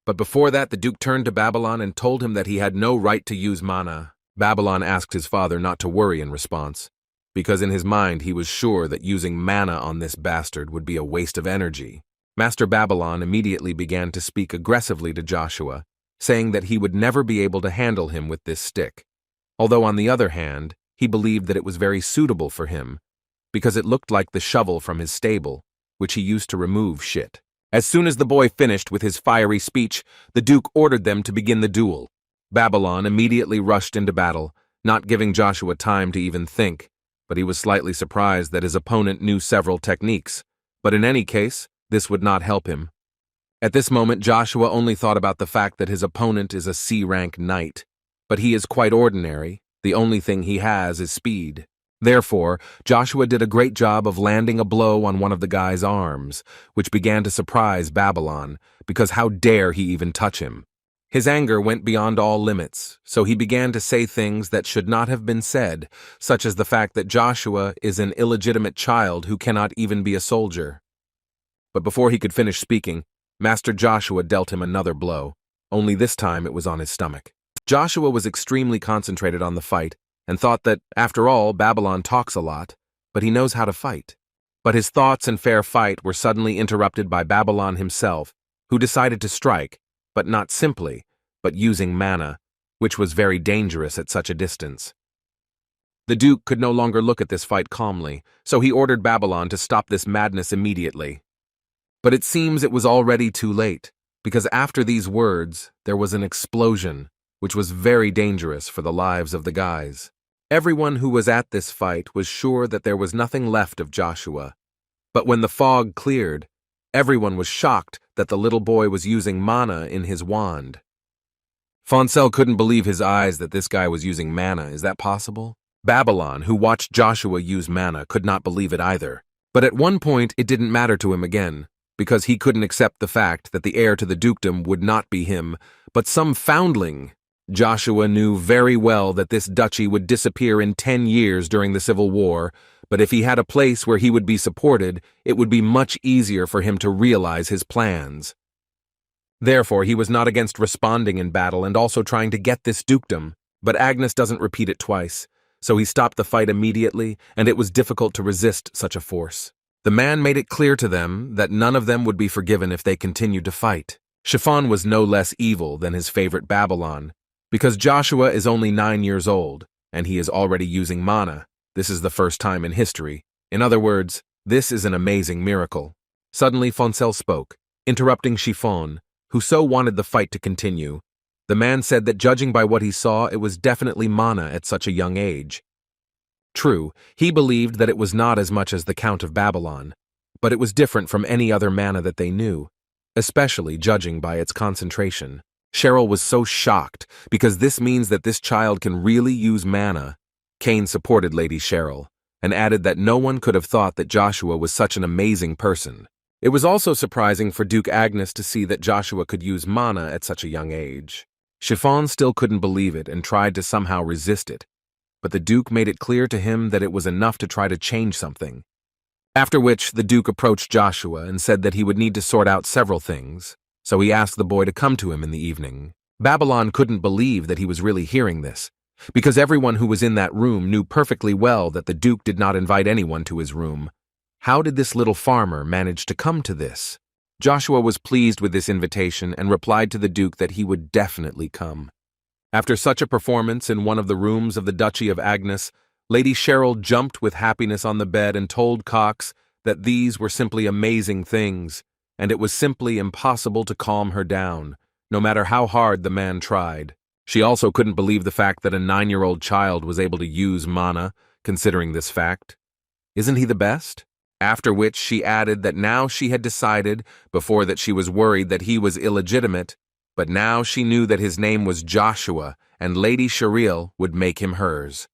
But before that, the Duke turned to Babylon and told him that he had no right to use mana. Babylon asked his father not to worry in response, because in his mind he was sure that using mana on this bastard would be a waste of energy. Master Babylon immediately began to speak aggressively to Joshua, saying that he would never be able to handle him with this stick, although on the other hand, he believed that it was very suitable for him, because it looked like the shovel from his stable, which he used to remove shit. As soon as the boy finished with his fiery speech, the Duke ordered them to begin the duel. Babylon immediately rushed into battle, not giving Joshua time to even think, but he was slightly surprised that his opponent knew several techniques. But in any case, this would not help him. At this moment, Joshua only thought about the fact that his opponent is a C-rank knight, but he is quite ordinary. The only thing he has is speed. Therefore, Joshua did a great job of landing a blow on one of the guy's arms, which began to surprise Babylon, because how dare he even touch him? His anger went beyond all limits, so he began to say things that should not have been said, such as the fact that Joshua is an illegitimate child who cannot even be a soldier. But before he could finish speaking, Master Joshua dealt him another blow, only this time it was on his stomach. Joshua was extremely concentrated on the fight, and thought that, after all, Babylon talks a lot, but he knows how to fight. But his thoughts and fair fight were suddenly interrupted by Babylon himself, who decided to strike, but not simply, but using mana, which was very dangerous at such a distance. The Duke could no longer look at this fight calmly, so he ordered Babylon to stop this madness immediately. But it seems it was already too late, because after these words, there was an explosion, which was very dangerous for the lives of the guys. Everyone who was at this fight was sure that there was nothing left of Joshua. But when the fog cleared, everyone was shocked that the little boy was using mana in his wand. Foncel couldn't believe his eyes that this guy was using mana. Is that possible? Babylon, who watched Joshua use mana, could not believe it either. But at one point, it didn't matter to him again, because he couldn't accept the fact that the heir to the dukedom would not be him, but some foundling. Joshua knew very well that this duchy would disappear in 10 years during the Civil War, but if he had a place where he would be supported, it would be much easier for him to realize his plans. Therefore, he was not against responding in battle and also trying to get this dukedom, but Agnes doesn't repeat it twice, so he stopped the fight immediately, and it was difficult to resist such a force. The man made it clear to them that none of them would be forgiven if they continued to fight. Chiffon was no less evil than his favorite Babylon, because Joshua is only 9 years old, and he is already using mana. This is the first time in history. In other words, this is an amazing miracle. Suddenly Foncel spoke, interrupting Chiffon, who so wanted the fight to continue. The man said that judging by what he saw, it was definitely mana at such a young age. True, he believed that it was not as much as the Count of Babylon, but it was different from any other mana that they knew, especially judging by its concentration. Cheryl was so shocked, because this means that this child can really use mana. Kane supported Lady Cheryl, and added that no one could have thought that Joshua was such an amazing person. It was also surprising for Duke Agnes to see that Joshua could use mana at such a young age. Chiffon still couldn't believe it and tried to somehow resist it, but the Duke made it clear to him that it was enough to try to change something. After which, the Duke approached Joshua and said that he would need to sort out several things, so he asked the boy to come to him in the evening. Babylon couldn't believe that he was really hearing this, because everyone who was in that room knew perfectly well that the Duke did not invite anyone to his room. How did this little farmer manage to come to this? Joshua was pleased with this invitation and replied to the Duke that he would definitely come. After such a performance in one of the rooms of the Duchy of Agnes, Lady Cheryl jumped with happiness on the bed and told Cox that these were simply amazing things, and it was simply impossible to calm her down, no matter how hard the man tried. She also couldn't believe the fact that a 9-year-old child was able to use mana, considering this fact. Isn't he the best? After which she added that now she had decided, before that she was worried that he was illegitimate, but now she knew that his name was Joshua, and Lady Cheryl would make him hers.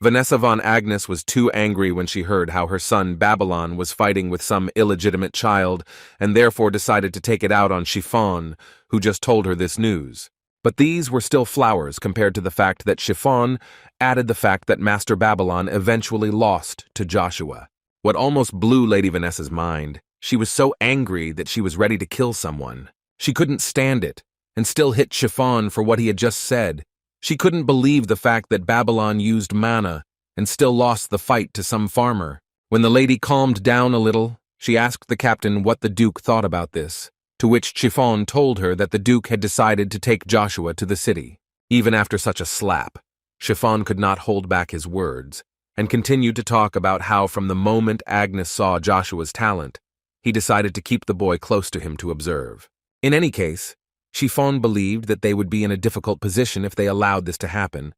Vanessa von Agnes was too angry when she heard how her son Babylon was fighting with some illegitimate child, and therefore decided to take it out on Chiffon, who just told her this news. But these were still flowers compared to the fact that Chiffon added the fact that Master Babylon eventually lost to Joshua. What almost blew Lady Vanessa's mind. She was so angry that she was ready to kill someone. She couldn't stand it, and still hit Chiffon for what he had just said. She couldn't believe the fact that Babylon used mana, and still lost the fight to some farmer. When the lady calmed down a little, she asked the captain what the Duke thought about this, to which Chiffon told her that the Duke had decided to take Joshua to the city. Even after such a slap, Chiffon could not hold back his words, and continued to talk about how from the moment Agnes saw Joshua's talent, he decided to keep the boy close to him to observe. In any case, Chiffon believed that they would be in a difficult position if they allowed this to happen,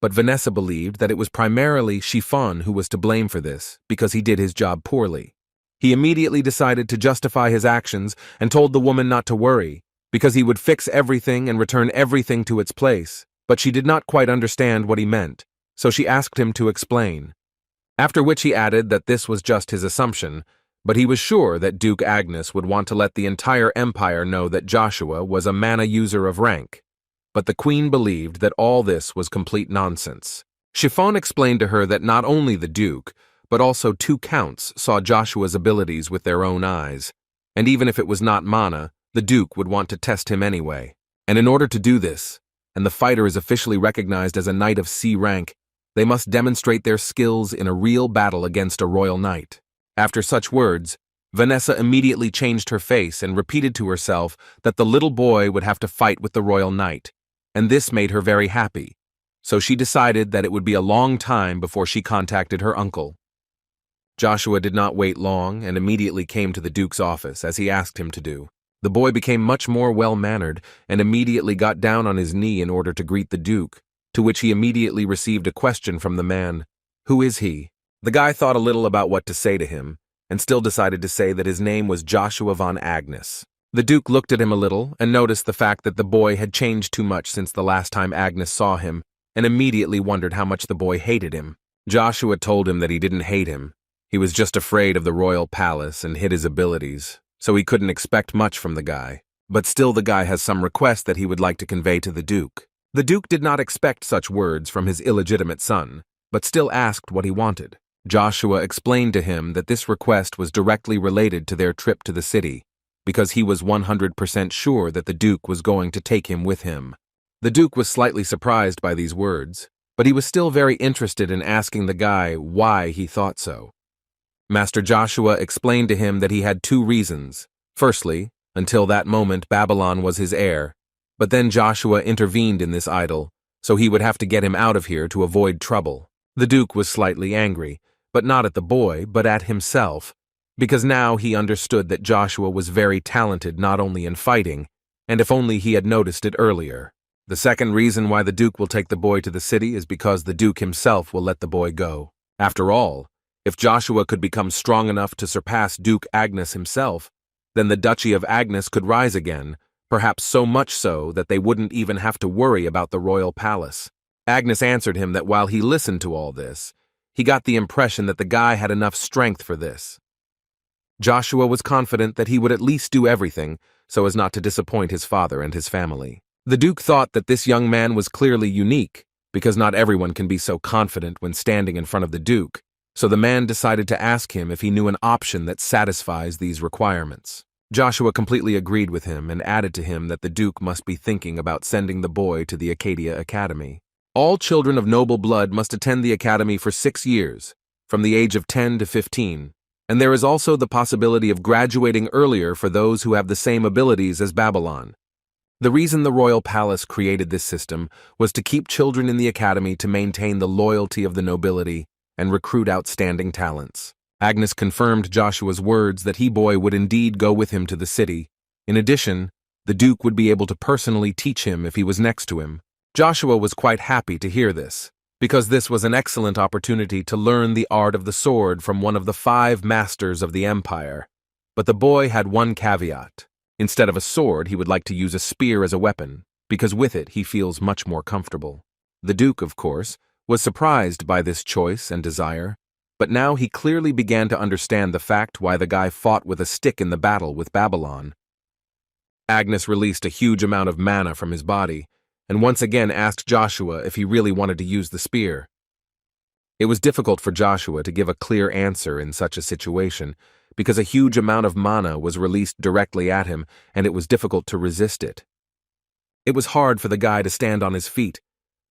but Vanessa believed that it was primarily Chiffon who was to blame for this, because he did his job poorly. He immediately decided to justify his actions and told the woman not to worry, because he would fix everything and return everything to its place, but she did not quite understand what he meant, so she asked him to explain. After which he added that this was just his assumption, but he was sure that Duke Agnes would want to let the entire empire know that Joshua was a mana user of rank. But the queen believed that all this was complete nonsense. Chiffon explained to her that not only the Duke, but also 2 counts saw Joshua's abilities with their own eyes, and even if it was not mana, the Duke would want to test him anyway. And in order to do this, and the fighter is officially recognized as a knight of C rank, They must demonstrate their skills in a real battle against a royal knight. After such words, Vanessa immediately changed her face and repeated to herself that the little boy would have to fight with the royal knight, and this made her very happy. So she decided that it would be a long time before she contacted her uncle. Joshua did not wait long and immediately came to the Duke's office, as he asked him to do. The boy became much more well-mannered and immediately got down on his knee in order to greet the Duke, to which he immediately received a question from the man. "Who is he?" The guy thought a little about what to say to him, and still decided to say that his name was Joshua von Agnes. The Duke looked at him a little and noticed the fact that the boy had changed too much since the last time Agnes saw him, and immediately wondered how much the boy hated him. Joshua told him that he didn't hate him. He was just afraid of the royal palace and hid his abilities, so he couldn't expect much from the guy. But still the guy has some request that he would like to convey to the Duke. The Duke did not expect such words from his illegitimate son, but still asked what he wanted. Joshua explained to him that this request was directly related to their trip to the city, because he was 100% sure that the Duke was going to take him with him. The Duke was slightly surprised by these words, but he was still very interested in asking the guy why he thought so. Master Joshua explained to him that he had two reasons. Firstly, until that moment Babylon was his heir, but then Joshua intervened in this idyll, so he would have to get him out of here to avoid trouble. The Duke was slightly angry, but not at the boy, but at himself, because now he understood that Joshua was very talented not only in fighting, and if only he had noticed it earlier. The second reason why the Duke will take the boy to the city is because the Duke himself will let the boy go. After all, if Joshua could become strong enough to surpass Duke Agnes himself, then the Duchy of Agnes could rise again, perhaps so much so that they wouldn't even have to worry about the royal palace. Agnes answered him that while he listened to all this, he got the impression that the guy had enough strength for this. Joshua was confident that he would at least do everything so as not to disappoint his father and his family. The Duke thought that this young man was clearly unique, because not everyone can be so confident when standing in front of the Duke, so the man decided to ask him if he knew an option that satisfies these requirements. Joshua completely agreed with him and added to him that the Duke must be thinking about sending the boy to the Acadia Academy. All children of noble blood must attend the academy for 6 years, from the age of 10 to 15, and there is also the possibility of graduating earlier for those who have the same abilities as Babylon. The reason the royal palace created this system was to keep children in the academy to maintain the loyalty of the nobility and recruit outstanding talents. Agnes confirmed Joshua's words that he boy would indeed go with him to the city. In addition, the Duke would be able to personally teach him if he was next to him. Joshua was quite happy to hear this, because this was an excellent opportunity to learn the art of the sword from one of the 5 masters of the empire. But the boy had one caveat. Instead of a sword, he would like to use a spear as a weapon, because with it he feels much more comfortable. The Duke, of course, was surprised by this choice and desire, but now he clearly began to understand the fact why the guy fought with a stick in the battle with Babylon. Agnes released a huge amount of mana from his body, and once again asked Joshua if he really wanted to use the spear. It was difficult for Joshua to give a clear answer in such a situation, because a huge amount of mana was released directly at him, and it was difficult to resist it. It was hard for the guy to stand on his feet,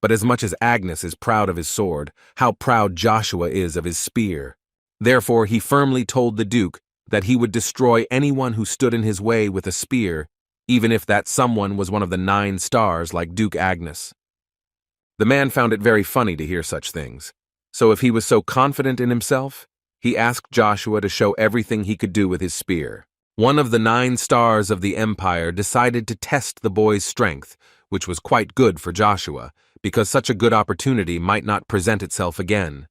but as much as Agnes is proud of his sword, how proud Joshua is of his spear. Therefore he firmly told the Duke that he would destroy anyone who stood in his way with a spear, even if that someone was one of the 9 stars like Duke Agnes. The man found it very funny to hear such things, so if he was so confident in himself, he asked Joshua to show everything he could do with his spear. One of the 9 stars of the empire decided to test the boy's strength, which was quite good for Joshua, because such a good opportunity might not present itself again.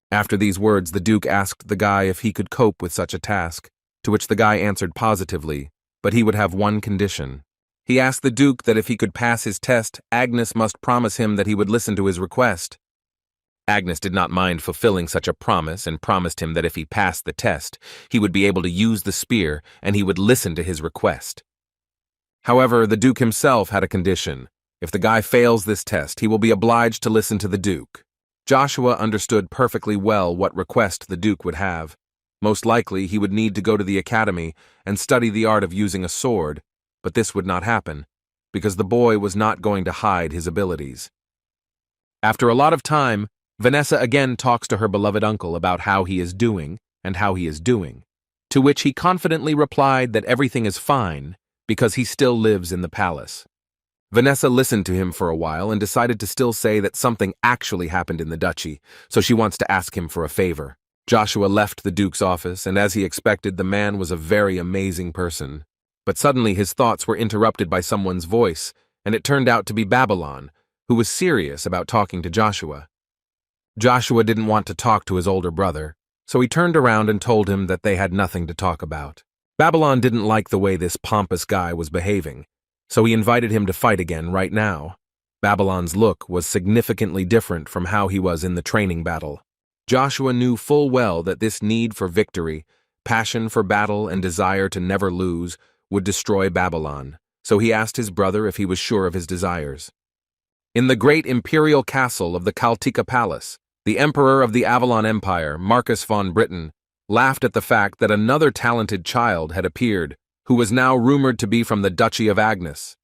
After these words, the Duke asked the guy if he could cope with such a task, to which the guy answered positively, but he would have one condition. He asked the Duke that if he could pass his test, Agnes must promise him that he would listen to his request. Agnes did not mind fulfilling such a promise and promised him that if he passed the test, he would be able to use the spear and he would listen to his request. However, the Duke himself had a condition. If the guy fails this test, he will be obliged to listen to the Duke. Joshua understood perfectly well what request the Duke would have. Most likely, he would need to go to the academy and study the art of using a sword, but this would not happen, because the boy was not going to hide his abilities. After a lot of time, Vanessa again talks to her beloved uncle about how he is doing and how he is doing, to which he confidently replied that everything is fine because he still lives in the palace. Vanessa listened to him for a while and decided to still say that something actually happened in the duchy, so she wants to ask him for a favor. Joshua left the Duke's office, and as he expected, the man was a very amazing person. But suddenly his thoughts were interrupted by someone's voice, and it turned out to be Babylon, who was serious about talking to Joshua. Joshua didn't want to talk to his older brother, so he turned around and told him that they had nothing to talk about. Babylon didn't like the way this pompous guy was behaving, so he invited him to fight again right now. Babylon's look was significantly different from how he was in the training battle. Joshua knew full well that this need for victory, passion for battle, and desire to never lose would destroy Babylon, so he asked his brother if he was sure of his desires. In the great imperial castle of the Kaltika Palace, the emperor of the Avalon Empire, Marcus von Britain, laughed at the fact that another talented child had appeared, who was now rumored to be from the Duchy of Agnes.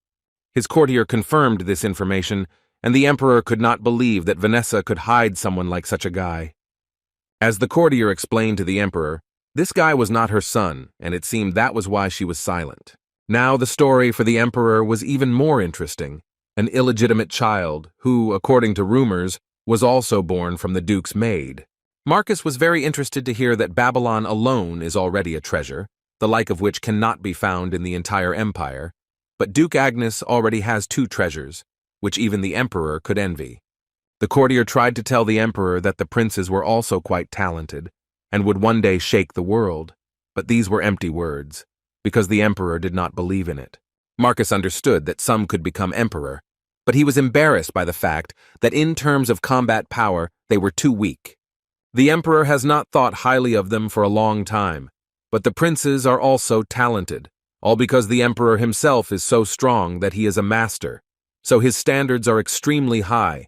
His courtier confirmed this information, and the emperor could not believe that Vanessa could hide someone like such a guy. As the courtier explained to the emperor, this guy was not her son, and it seemed that was why she was silent. Now the story for the emperor was even more interesting. An illegitimate child, who, according to rumors, was also born from the Duke's maid. Marcus was very interested to hear that Babylon alone is already a treasure, the like of which cannot be found in the entire empire, but Duke Agnes already has 2 treasures, which even the emperor could envy. The courtier tried to tell the emperor that the princes were also quite talented, and would one day shake the world, but these were empty words, because the emperor did not believe in it. Marcus understood that some could become emperor, but he was embarrassed by the fact that in terms of combat power, they were too weak. The emperor has not thought highly of them for a long time, but the princes are also talented, all because the emperor himself is so strong that he is a master, so his standards are extremely high.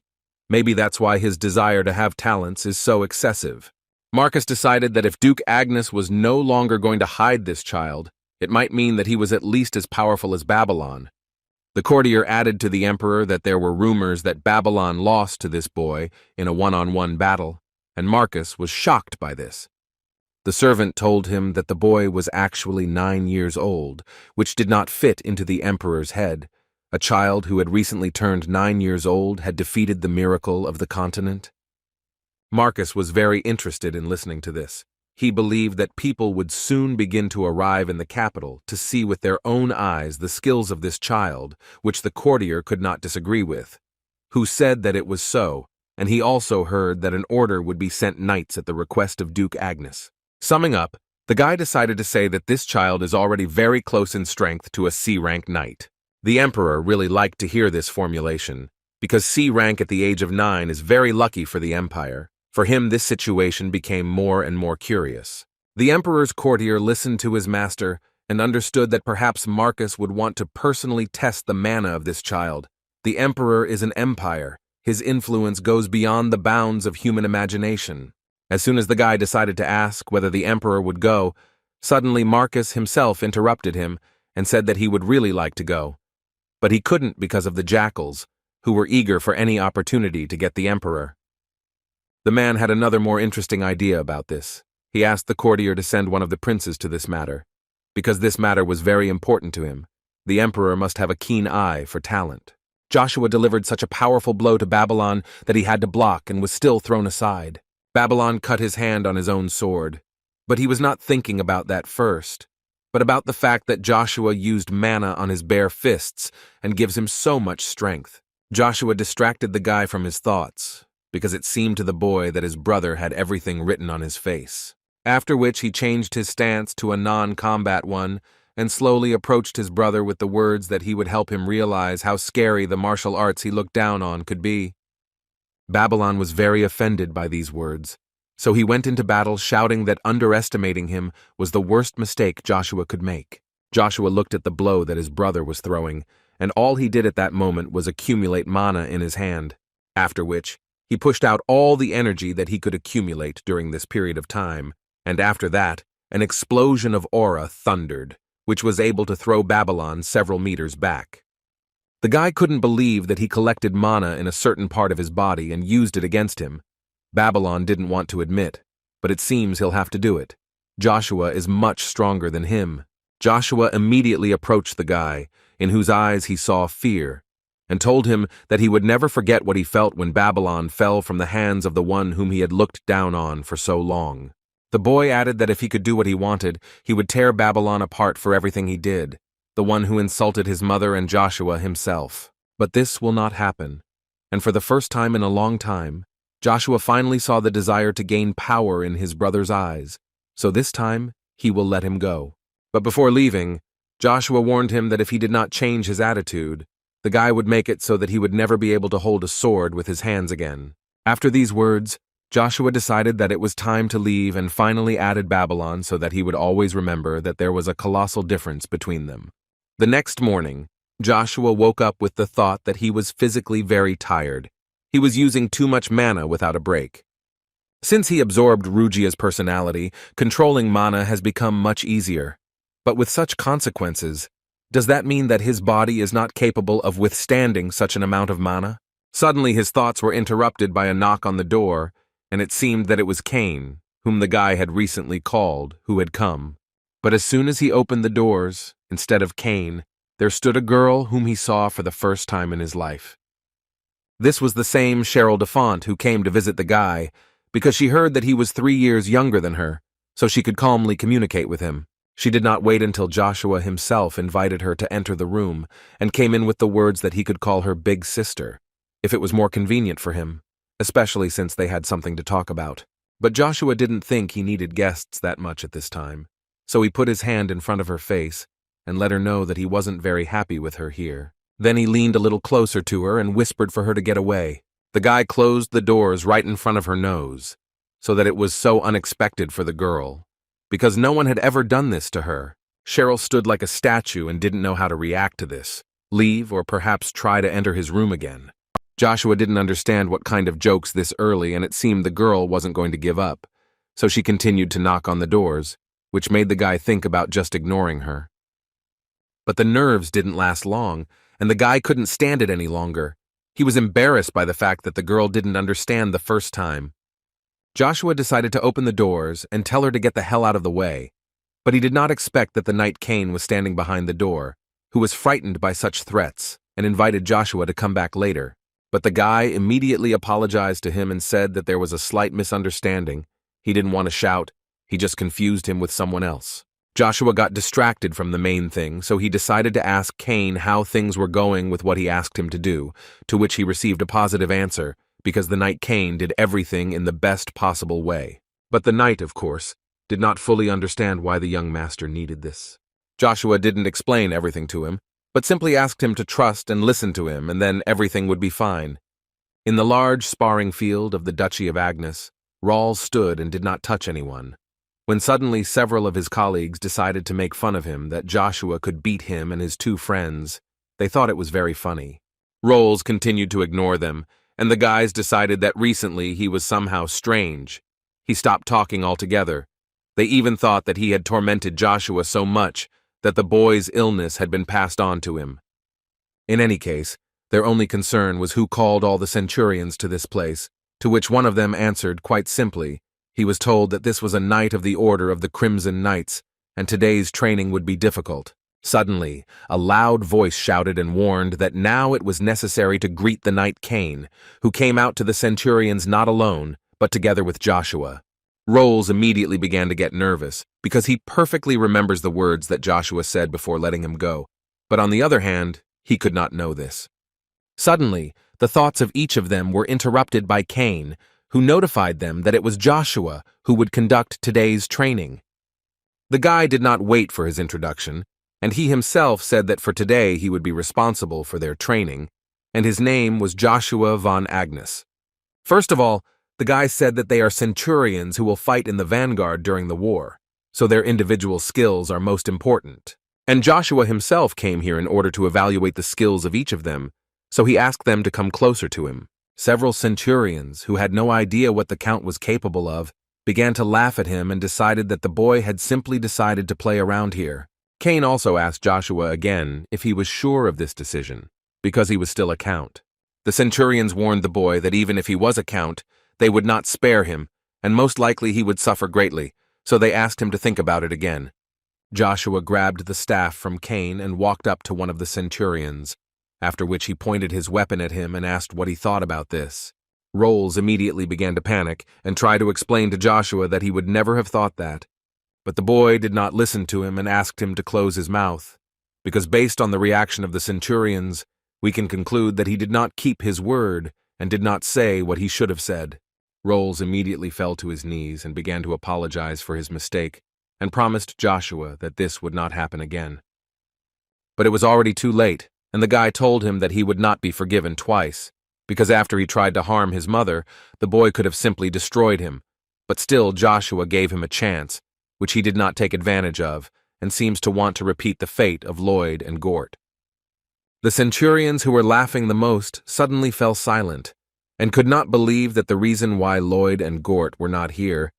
Maybe that's why his desire to have talents is so excessive. Marcus decided that if Duke Agnes was no longer going to hide this child, it might mean that he was at least as powerful as Babylon. The courtier added to the emperor that there were rumors that Babylon lost to this boy in a one-on-one battle, and Marcus was shocked by this. The servant told him that the boy was actually 9 years old, which did not fit into the emperor's head. A child who had recently turned 9 years old had defeated the miracle of the continent. Marcus was very interested in listening to this. He believed that people would soon begin to arrive in the capital to see with their own eyes the skills of this child, which the courtier could not disagree with, who said that it was so, and he also heard that an order would be sent knights at the request of Duke Agnes. Summing up, the guy decided to say that this child is already very close in strength to a C-rank knight. The emperor really liked to hear this formulation, because C-rank at the age of 9 is very lucky for the empire. For him, this situation became more and more curious. The emperor's courtier listened to his master and understood that perhaps Marcus would want to personally test the mana of this child. The emperor is an empire. His influence goes beyond the bounds of human imagination. As soon as the guy decided to ask whether the emperor would go, suddenly Marcus himself interrupted him and said that he would really like to go. But he couldn't because of the jackals, who were eager for any opportunity to get the emperor. The man had another more interesting idea about this. He asked the courtier to send one of the princes to this matter. Because this matter was very important to him, the emperor must have a keen eye for talent. Joshua delivered such a powerful blow to Babylon that he had to block and was still thrown aside. Babylon cut his hand on his own sword. But he was not thinking about that first, but about the fact that Joshua used mana on his bare fists and gives him so much strength. Joshua distracted the guy from his thoughts, because it seemed to the boy that his brother had everything written on his face. After which he changed his stance to a non-combat one and slowly approached his brother with the words that he would help him realize how scary the martial arts he looked down on could be. Babylon was very offended by these words, so he went into battle shouting that underestimating him was the worst mistake Joshua could make. Joshua looked at the blow that his brother was throwing, and all he did at that moment was accumulate mana in his hand, after which he pushed out all the energy that he could accumulate during this period of time, and after that, an explosion of aura thundered, which was able to throw Babylon several meters back. The guy couldn't believe that he collected mana in a certain part of his body and used it against him, Babylon didn't want to admit, but it seems he'll have to do it. Joshua is much stronger than him. Joshua immediately approached the guy, in whose eyes he saw fear, and told him that he would never forget what he felt when Babylon fell from the hands of the one whom he had looked down on for so long. The boy added that if he could do what he wanted, he would tear Babylon apart for everything he did, the one who insulted his mother and Joshua himself. But this will not happen, and for the first time in a long time, Joshua finally saw the desire to gain power in his brother's eyes, so this time he will let him go. But before leaving, Joshua warned him that if he did not change his attitude, the guy would make it so that he would never be able to hold a sword with his hands again. After these words, Joshua decided that it was time to leave and finally added Babylon so that he would always remember that there was a colossal difference between them. The next morning, Joshua woke up with the thought that he was physically very tired. He was using too much mana without a break. Since he absorbed Rujia's personality, controlling mana has become much easier. But with such consequences, does that mean that his body is not capable of withstanding such an amount of mana? Suddenly his thoughts were interrupted by a knock on the door, and it seemed that it was Cain, whom the guy had recently called, who had come. But as soon as he opened the doors, instead of Cain, there stood a girl whom he saw for the first time in his life. This was the same Cheryl Defont who came to visit the guy, because she heard that he was 3 years younger than her, so she could calmly communicate with him. She did not wait until Joshua himself invited her to enter the room, and came in with the words that he could call her big sister, if it was more convenient for him, especially since they had something to talk about. But Joshua didn't think he needed guests that much at this time, so he put his hand in front of her face and let her know that he wasn't very happy with her here. Then he leaned a little closer to her and whispered for her to get away. The guy closed the doors right in front of her nose, so that it was so unexpected for the girl, because no one had ever done this to her. Cheryl stood like a statue and didn't know how to react to this, leave or perhaps try to enter his room again. Joshua didn't understand what kind of jokes this early, and it seemed the girl wasn't going to give up, so she continued to knock on the doors, which made the guy think about just ignoring her. But the nerves didn't last long, and the guy couldn't stand it any longer. He was embarrassed by the fact that the girl didn't understand the first time. Joshua decided to open the doors and tell her to get the hell out of the way, but he did not expect that the knight Cain was standing behind the door, who was frightened by such threats, and invited Joshua to come back later. But the guy immediately apologized to him and said that there was a slight misunderstanding. He didn't want to shout, he just confused him with someone else. Joshua got distracted from the main thing, so he decided to ask Cain how things were going with what he asked him to do, to which he received a positive answer, because the knight Cain did everything in the best possible way. But the knight, of course, did not fully understand why the young master needed this. Joshua didn't explain everything to him, but simply asked him to trust and listen to him, and then everything would be fine. In the large sparring field of the Duchy of Agnes, Rawls stood and did not touch anyone, when suddenly several of his colleagues decided to make fun of him that Joshua could beat him and his 2 friends. They thought it was very funny. Rawls continued to ignore them, and the guys decided that recently he was somehow strange. He stopped talking altogether. They even thought that he had tormented Joshua so much that the boy's illness had been passed on to him. In any case, their only concern was who called all the centurions to this place, to which one of them answered quite simply. He was told that this was a knight of the Order of the Crimson Knights, and today's training would be difficult. Suddenly, a loud voice shouted and warned that now it was necessary to greet the knight Cain, who came out to the centurions not alone, but together with Joshua. Rawls immediately began to get nervous, because he perfectly remembers the words that Joshua said before letting him go, but on the other hand, he could not know this. Suddenly, the thoughts of each of them were interrupted by Cain, who notified them that it was Joshua who would conduct today's training. The guy did not wait for his introduction, and he himself said that for today he would be responsible for their training, and his name was Joshua von Agnes. First of all, the guy said that they are centurions who will fight in the vanguard during the war, so their individual skills are most important. And Joshua himself came here in order to evaluate the skills of each of them, so he asked them to come closer to him. Several centurions, who had no idea what the count was capable of, began to laugh at him and decided that the boy had simply decided to play around here. Cain also asked Joshua again if he was sure of this decision, because he was still a count. The centurions warned the boy that even if he was a count, They would not spare him, and most likely he would suffer greatly, so they asked him to think about it again. Joshua grabbed the staff from Cain and walked up to one of the centurions, after which he pointed his weapon at him and asked what he thought about this. Rolls immediately began to panic and try to explain to Joshua that he would never have thought that. But the boy did not listen to him and asked him to close his mouth, because based on the reaction of the centurions, we can conclude that he did not keep his word and did not say what he should have said. Rolls immediately fell to his knees and began to apologize for his mistake and promised Joshua that this would not happen again. But it was already too late, and the guy told him that he would not be forgiven twice, because after he tried to harm his mother, the boy could have simply destroyed him. But still Joshua gave him a chance, which he did not take advantage of, and seems to want to repeat the fate of Lloyd and Gort. The centurions who were laughing the most suddenly fell silent, and could not believe that the reason why Lloyd and Gort were not here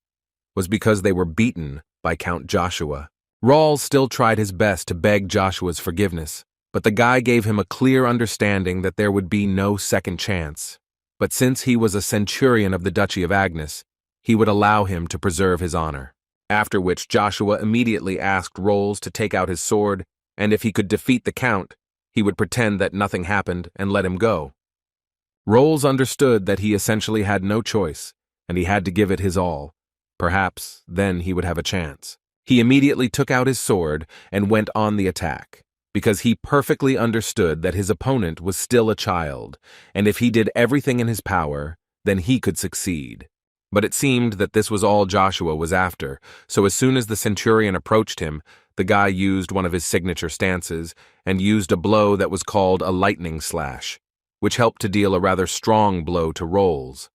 was because they were beaten by Count Joshua. Rawls still tried his best to beg Joshua's forgiveness, but the guy gave him a clear understanding that there would be no second chance. But since he was a centurion of the Duchy of Agnes, he would allow him to preserve his honor. After which Joshua immediately asked Rolls to take out his sword, and if he could defeat the Count, he would pretend that nothing happened and let him go. Rolls understood that he essentially had no choice, and he had to give it his all. Perhaps then he would have a chance. He immediately took out his sword and went on the attack, because he perfectly understood that his opponent was still a child, and if he did everything in his power, then he could succeed. But it seemed that this was all Joshua was after, so as soon as the centurion approached him, the guy used one of his signature stances and used a blow that was called a lightning slash, which helped to deal a rather strong blow to Rolls.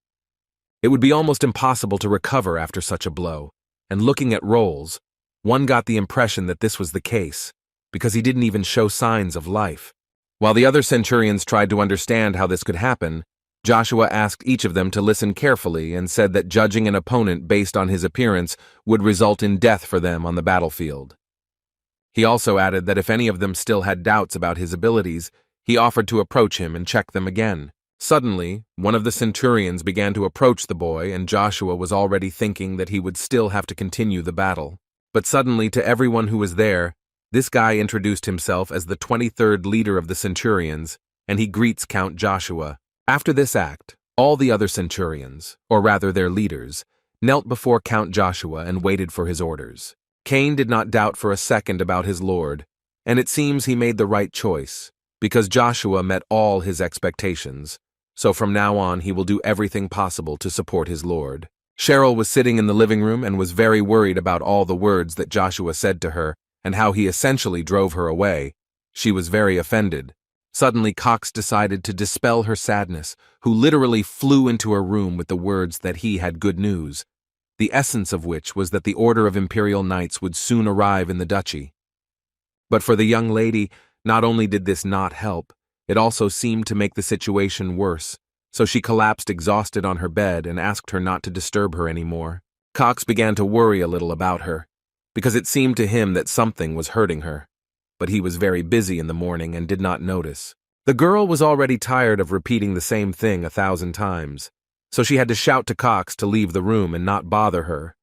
It would be almost impossible to recover after such a blow, and looking at Rolls, one got the impression that this was the case, because he didn't even show signs of life. While the other centurions tried to understand how this could happen, Joshua asked each of them to listen carefully and said that judging an opponent based on his appearance would result in death for them on the battlefield. He also added that if any of them still had doubts about his abilities, he offered to approach him and check them again. Suddenly, one of the centurions began to approach the boy, and Joshua was already thinking that he would still have to continue the battle. But suddenly, to everyone who was there, this guy introduced himself as the 23rd leader of the centurions, and he greets Count Joshua. After this act, all the other centurions, or rather their leaders, knelt before Count Joshua and waited for his orders. Cain did not doubt for a second about his lord, and it seems he made the right choice, because Joshua met all his expectations. So from now on he will do everything possible to support his lord. Cheryl was sitting in the living room and was very worried about all the words that Joshua said to her and how he essentially drove her away. She was very offended. Suddenly Cox decided to dispel her sadness, who literally flew into her room with the words that he had good news, the essence of which was that the Order of Imperial Knights would soon arrive in the duchy. But for the young lady, not only did this not help, it also seemed to make the situation worse, so she collapsed exhausted on her bed and asked her not to disturb her anymore. Cox began to worry a little about her, because it seemed to him that something was hurting her, but he was very busy in the morning and did not notice. The girl was already tired of repeating the same thing 1,000 times, so she had to shout to Cox to leave the room and not bother her.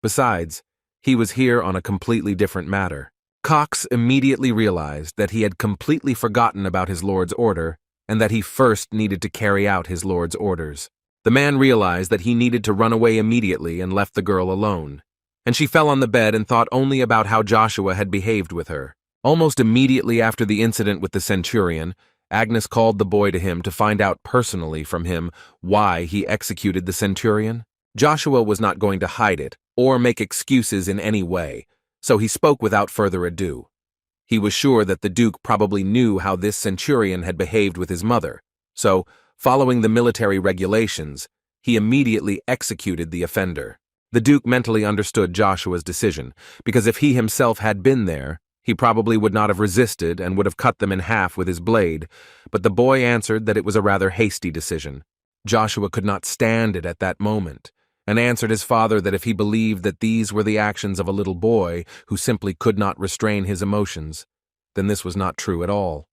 Besides, he was here on a completely different matter. Cox immediately realized that he had completely forgotten about his lord's order and that he first needed to carry out his lord's orders. The man realized that he needed to run away immediately and left the girl alone, and she fell on the bed and thought only about how Joshua had behaved with her. Almost immediately after the incident with the centurion, Agnes called the boy to him to find out personally from him why he executed the centurion. Joshua was not going to hide it or make excuses in any way, so he spoke without further ado. He was sure that the Duke probably knew how this centurion had behaved with his mother, so, following the military regulations, he immediately executed the offender. The Duke mentally understood Joshua's decision, because if he himself had been there, he probably would not have resisted and would have cut them in half with his blade, but the boy answered that it was a rather hasty decision. Joshua could not stand it at that moment, and answered his father that if he believed that these were the actions of a little boy who simply could not restrain his emotions, then this was not true at all.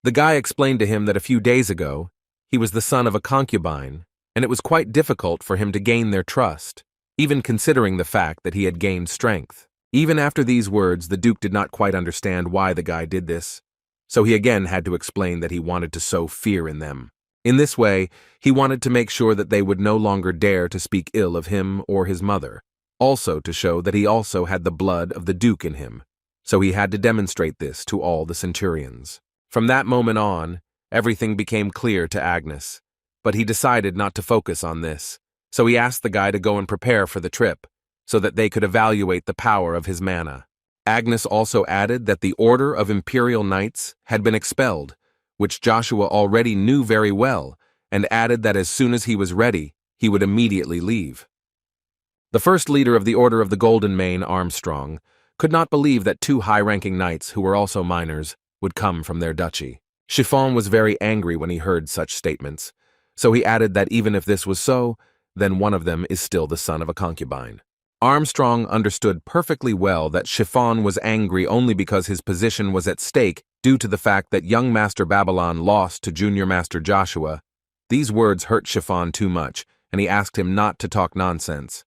The guy explained to him that a few days ago, he was the son of a concubine, and it was quite difficult for him to gain their trust, even considering the fact that he had gained strength. Even after these words, the Duke did not quite understand why the guy did this, so he again had to explain that he wanted to sow fear in them. In this way, he wanted to make sure that they would no longer dare to speak ill of him or his mother, also to show that he also had the blood of the Duke in him, so he had to demonstrate this to all the centurions. From that moment on, everything became clear to Agnes, but he decided not to focus on this, so he asked the guy to go and prepare for the trip, so that they could evaluate the power of his mana. Agnes also added that the Order of Imperial Knights had been expelled, which Joshua already knew very well, and added that as soon as he was ready, he would immediately leave. The first leader of the Order of the Golden Mane, Armstrong, could not believe that two high-ranking knights who were also minors would come from their duchy. Chiffon was very angry when he heard such statements, so he added that even if this was so, then one of them is still the son of a concubine. Armstrong understood perfectly well that Chiffon was angry only because his position was at stake due to the fact that young Master Babylon lost to Junior Master Joshua. These words hurt Chiffon too much, and he asked him not to talk nonsense.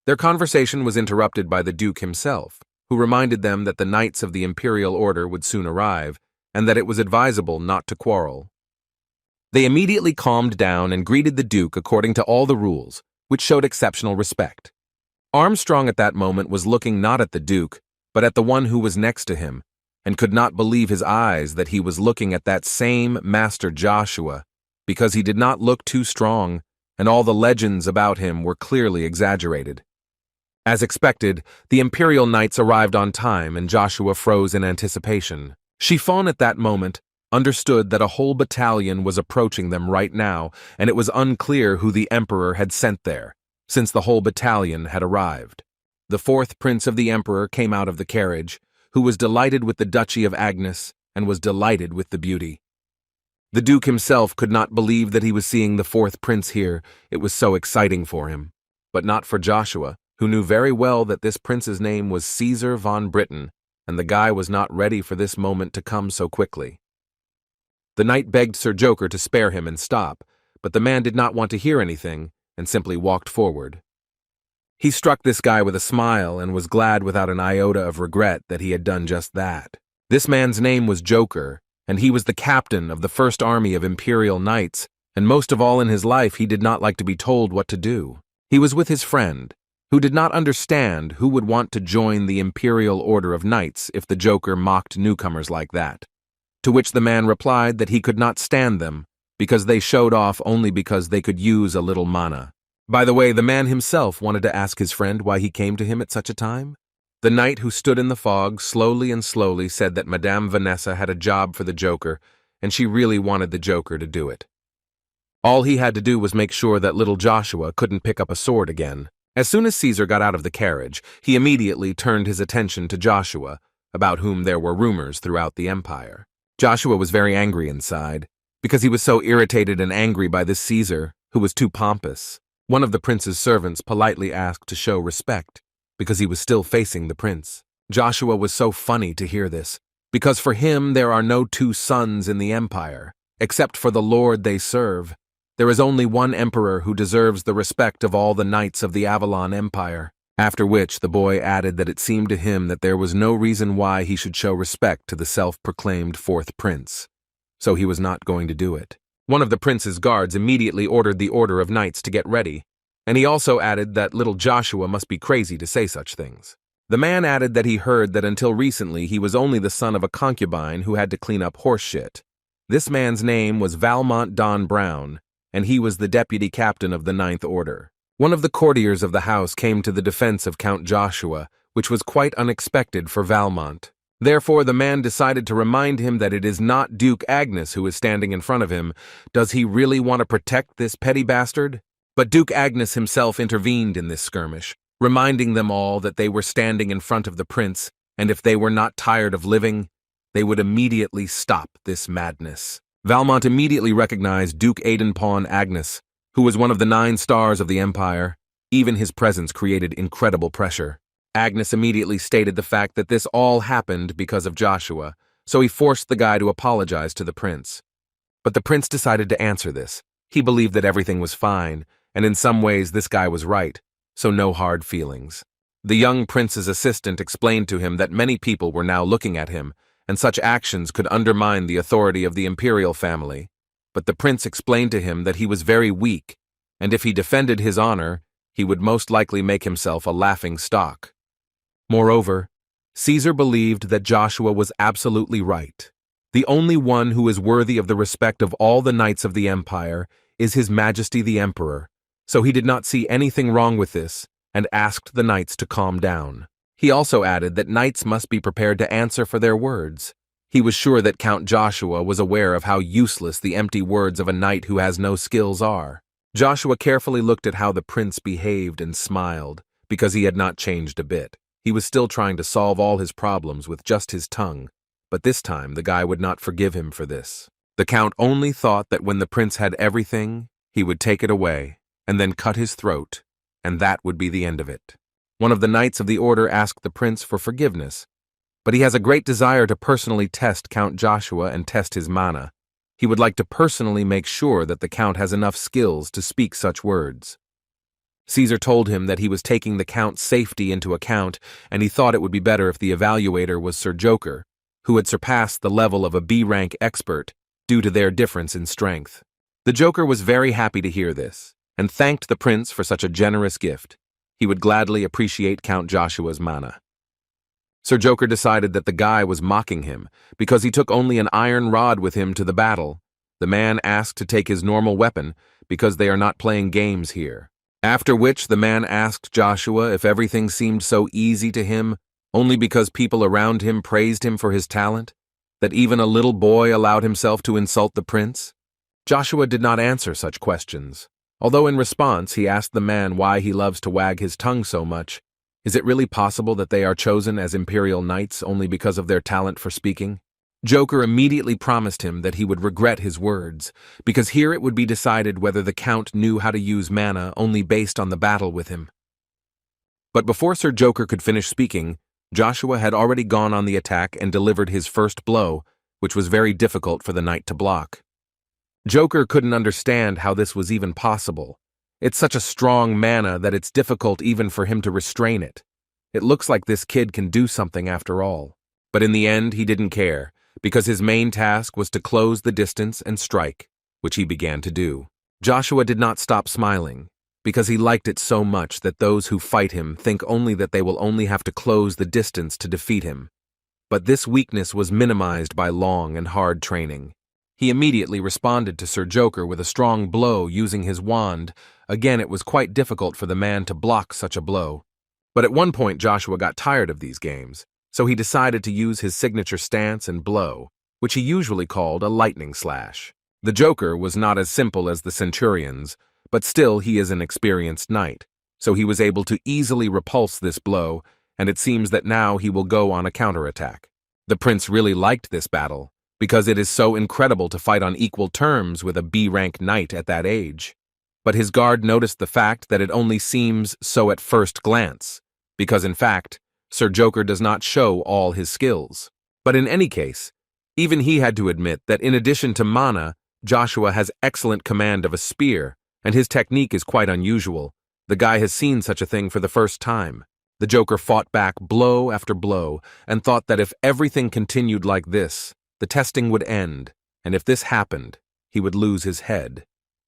Their conversation was interrupted by the Duke himself, who reminded them that the Knights of the Imperial Order would soon arrive, and that it was advisable not to quarrel. They immediately calmed down and greeted the Duke according to all the rules, which showed exceptional respect. Armstrong at that moment was looking not at the Duke, but at the one who was next to him, and could not believe his eyes that he was looking at that same Master Joshua, because he did not look too strong, and all the legends about him were clearly exaggerated. As expected, the Imperial Knights arrived on time, and Joshua froze in anticipation. Chiffon at that moment understood that a whole battalion was approaching them right now, and it was unclear who the Emperor had sent there, since the whole battalion had arrived. The fourth prince of the Emperor came out of the carriage, who was delighted with the Duchy of Agnes and was delighted with the beauty. The Duke himself could not believe that he was seeing the fourth prince here. It was so exciting for him, but not for Joshua, who knew very well that this prince's name was Caesar von Britain, and the guy was not ready for this moment to come so quickly. The knight begged Sir Joker to spare him and stop, but the man did not want to hear anything, and simply walked forward. He struck this guy with a smile and was glad without an iota of regret that he had done just that. This man's name was Joker, and he was the captain of the first army of Imperial Knights, and most of all in his life he did not like to be told what to do. He was with his friend, who did not understand who would want to join the Imperial Order of Knights if the Joker mocked newcomers like that, to which the man replied that he could not stand them, because they showed off only because they could use a little mana. By the way, the man himself wanted to ask his friend why he came to him at such a time. The knight who stood in the fog slowly said that Madame Vanessa had a job for the Joker, and she really wanted the Joker to do it. All he had to do was make sure that little Joshua couldn't pick up a sword again. As soon as Caesar got out of the carriage, he immediately turned his attention to Joshua, about whom there were rumors throughout the empire. Joshua was very angry inside, because he was so irritated and angry by this Caesar, who was too pompous. One of the prince's servants politely asked to show respect, because he was still facing the prince. Joshua was so funny to hear this, because for him there are no two sons in the empire, except for the lord they serve. There is only one emperor who deserves the respect of all the knights of the Avalon Empire. After which the boy added that it seemed to him that there was no reason why he should show respect to the self-proclaimed fourth prince, so he was not going to do it. One of the prince's guards immediately ordered the Order of Knights to get ready, and he also added that little Joshua must be crazy to say such things. The man added that he heard that until recently he was only the son of a concubine who had to clean up horse shit. This man's name was Valmont Don Brown, and he was the deputy captain of the Ninth Order. One of the courtiers of the house came to the defense of Count Joshua, which was quite unexpected for Valmont. Therefore, the man decided to remind him that it is not Duke Agnes who is standing in front of him. Does he really want to protect this petty bastard? But Duke Agnes himself intervened in this skirmish, reminding them all that they were standing in front of the prince, and if they were not tired of living, they would immediately stop this madness. Valmont immediately recognized Duke Aidenpawn Agnes, who was one of the 9 stars of the empire. Even his presence created incredible pressure. Agnes immediately stated the fact that this all happened because of Joshua, so he forced the guy to apologize to the prince. But the prince decided to answer this. He believed that everything was fine, and in some ways this guy was right, so no hard feelings. The young prince's assistant explained to him that many people were now looking at him, and such actions could undermine the authority of the imperial family. But the prince explained to him that he was very weak, and if he defended his honor, he would most likely make himself a laughing stock. Moreover, Caesar believed that Joshua was absolutely right. The only one who is worthy of the respect of all the knights of the empire is His Majesty the Emperor, so he did not see anything wrong with this and asked the knights to calm down. He also added that knights must be prepared to answer for their words. He was sure that Count Joshua was aware of how useless the empty words of a knight who has no skills are. Joshua carefully looked at how the prince behaved and smiled, because he had not changed a bit. He was still trying to solve all his problems with just his tongue, but this time the guy would not forgive him for this. The count only thought that when the prince had everything, he would take it away, and then cut his throat, and that would be the end of it. One of the knights of the order asked the prince for forgiveness, but he has a great desire to personally test Count Joshua and test his mana. He would like to personally make sure that the count has enough skills to speak such words. Caesar told him that he was taking the count's safety into account, and he thought it would be better if the evaluator was Sir Joker, who had surpassed the level of a B-rank expert due to their difference in strength. The Joker was very happy to hear this, and thanked the prince for such a generous gift. He would gladly appreciate Count Joshua's mana. Sir Joker decided that the guy was mocking him because he took only an iron rod with him to the battle. The man asked to take his normal weapon because they are not playing games here. After which the man asked Joshua if everything seemed so easy to him only because people around him praised him for his talent, that even a little boy allowed himself to insult the prince. Joshua did not answer such questions, although in response he asked the man why he loves to wag his tongue so much. Is it really possible that they are chosen as imperial knights only because of their talent for speaking? Joker immediately promised him that he would regret his words, because here it would be decided whether the count knew how to use mana only based on the battle with him. But before Sir Joker could finish speaking, Joshua had already gone on the attack and delivered his first blow, which was very difficult for the knight to block. Joker couldn't understand how this was even possible. It's such a strong mana that it's difficult even for him to restrain it. It looks like this kid can do something after all. But in the end, he didn't care, because his main task was to close the distance and strike, which he began to do. Joshua did not stop smiling, because he liked it so much that those who fight him think only that they will only have to close the distance to defeat him. But this weakness was minimized by long and hard training. He immediately responded to Sir Joker with a strong blow using his wand. Again, it was quite difficult for the man to block such a blow. But at one point Joshua got tired of these games, so he decided to use his signature stance and blow, which he usually called a lightning slash. The Joker was not as simple as the Centurions, but still he is an experienced knight, so he was able to easily repulse this blow, and it seems that now he will go on a counterattack. The prince really liked this battle, because it is so incredible to fight on equal terms with a B-rank knight at that age. But his guard noticed the fact that it only seems so at first glance, because in fact, Sir Joker does not show all his skills. But in any case, even he had to admit that in addition to mana, Joshua has excellent command of a spear, and his technique is quite unusual. The guy has seen such a thing for the first time. The Joker fought back blow after blow, and thought that if everything continued like this, the testing would end, and if this happened, he would lose his head.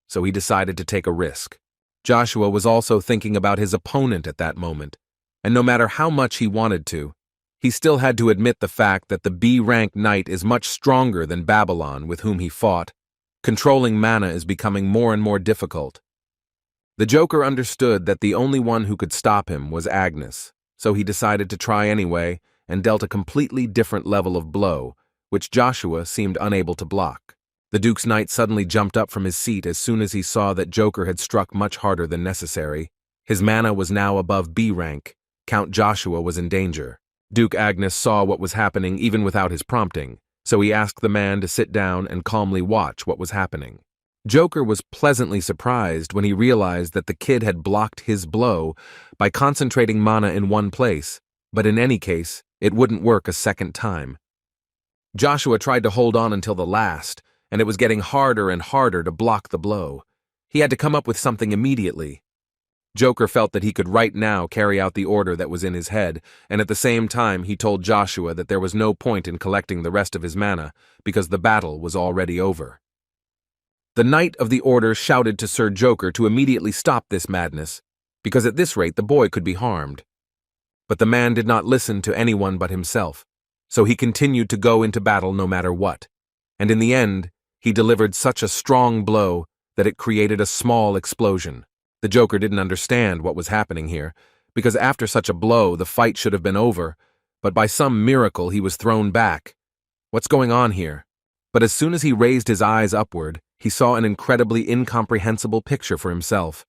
So he decided to take a risk. Joshua was also thinking about his opponent at that moment, and no matter how much he wanted to, he still had to admit the fact that the B-rank knight is much stronger than Babylon with whom he fought. Controlling mana is becoming more and more difficult. The Joker understood that the only one who could stop him was Agnes, so he decided to try anyway and dealt a completely different level of blow, which Joshua seemed unable to block. The Duke's knight suddenly jumped up from his seat as soon as he saw that Joker had struck much harder than necessary. His mana was now above B rank. Count Joshua was in danger. Duke Agnes saw what was happening even without his prompting, so he asked the man to sit down and calmly watch what was happening. Joker was pleasantly surprised when he realized that the kid had blocked his blow by concentrating mana in one place, but in any case, it wouldn't work a second time. Joshua tried to hold on until the last, and it was getting harder and harder to block the blow. He had to come up with something immediately. Joker felt that he could right now carry out the order that was in his head, and at the same time he told Joshua that there was no point in collecting the rest of his mana, because the battle was already over. The Knight of the Order shouted to Sir Joker to immediately stop this madness, because at this rate the boy could be harmed. But the man did not listen to anyone but himself, so he continued to go into battle no matter what, and in the end, he delivered such a strong blow that it created a small explosion. The Joker didn't understand what was happening here, because after such a blow the fight should have been over, but by some miracle he was thrown back. What's going on here? But as soon as he raised his eyes upward, he saw an incredibly incomprehensible picture for himself.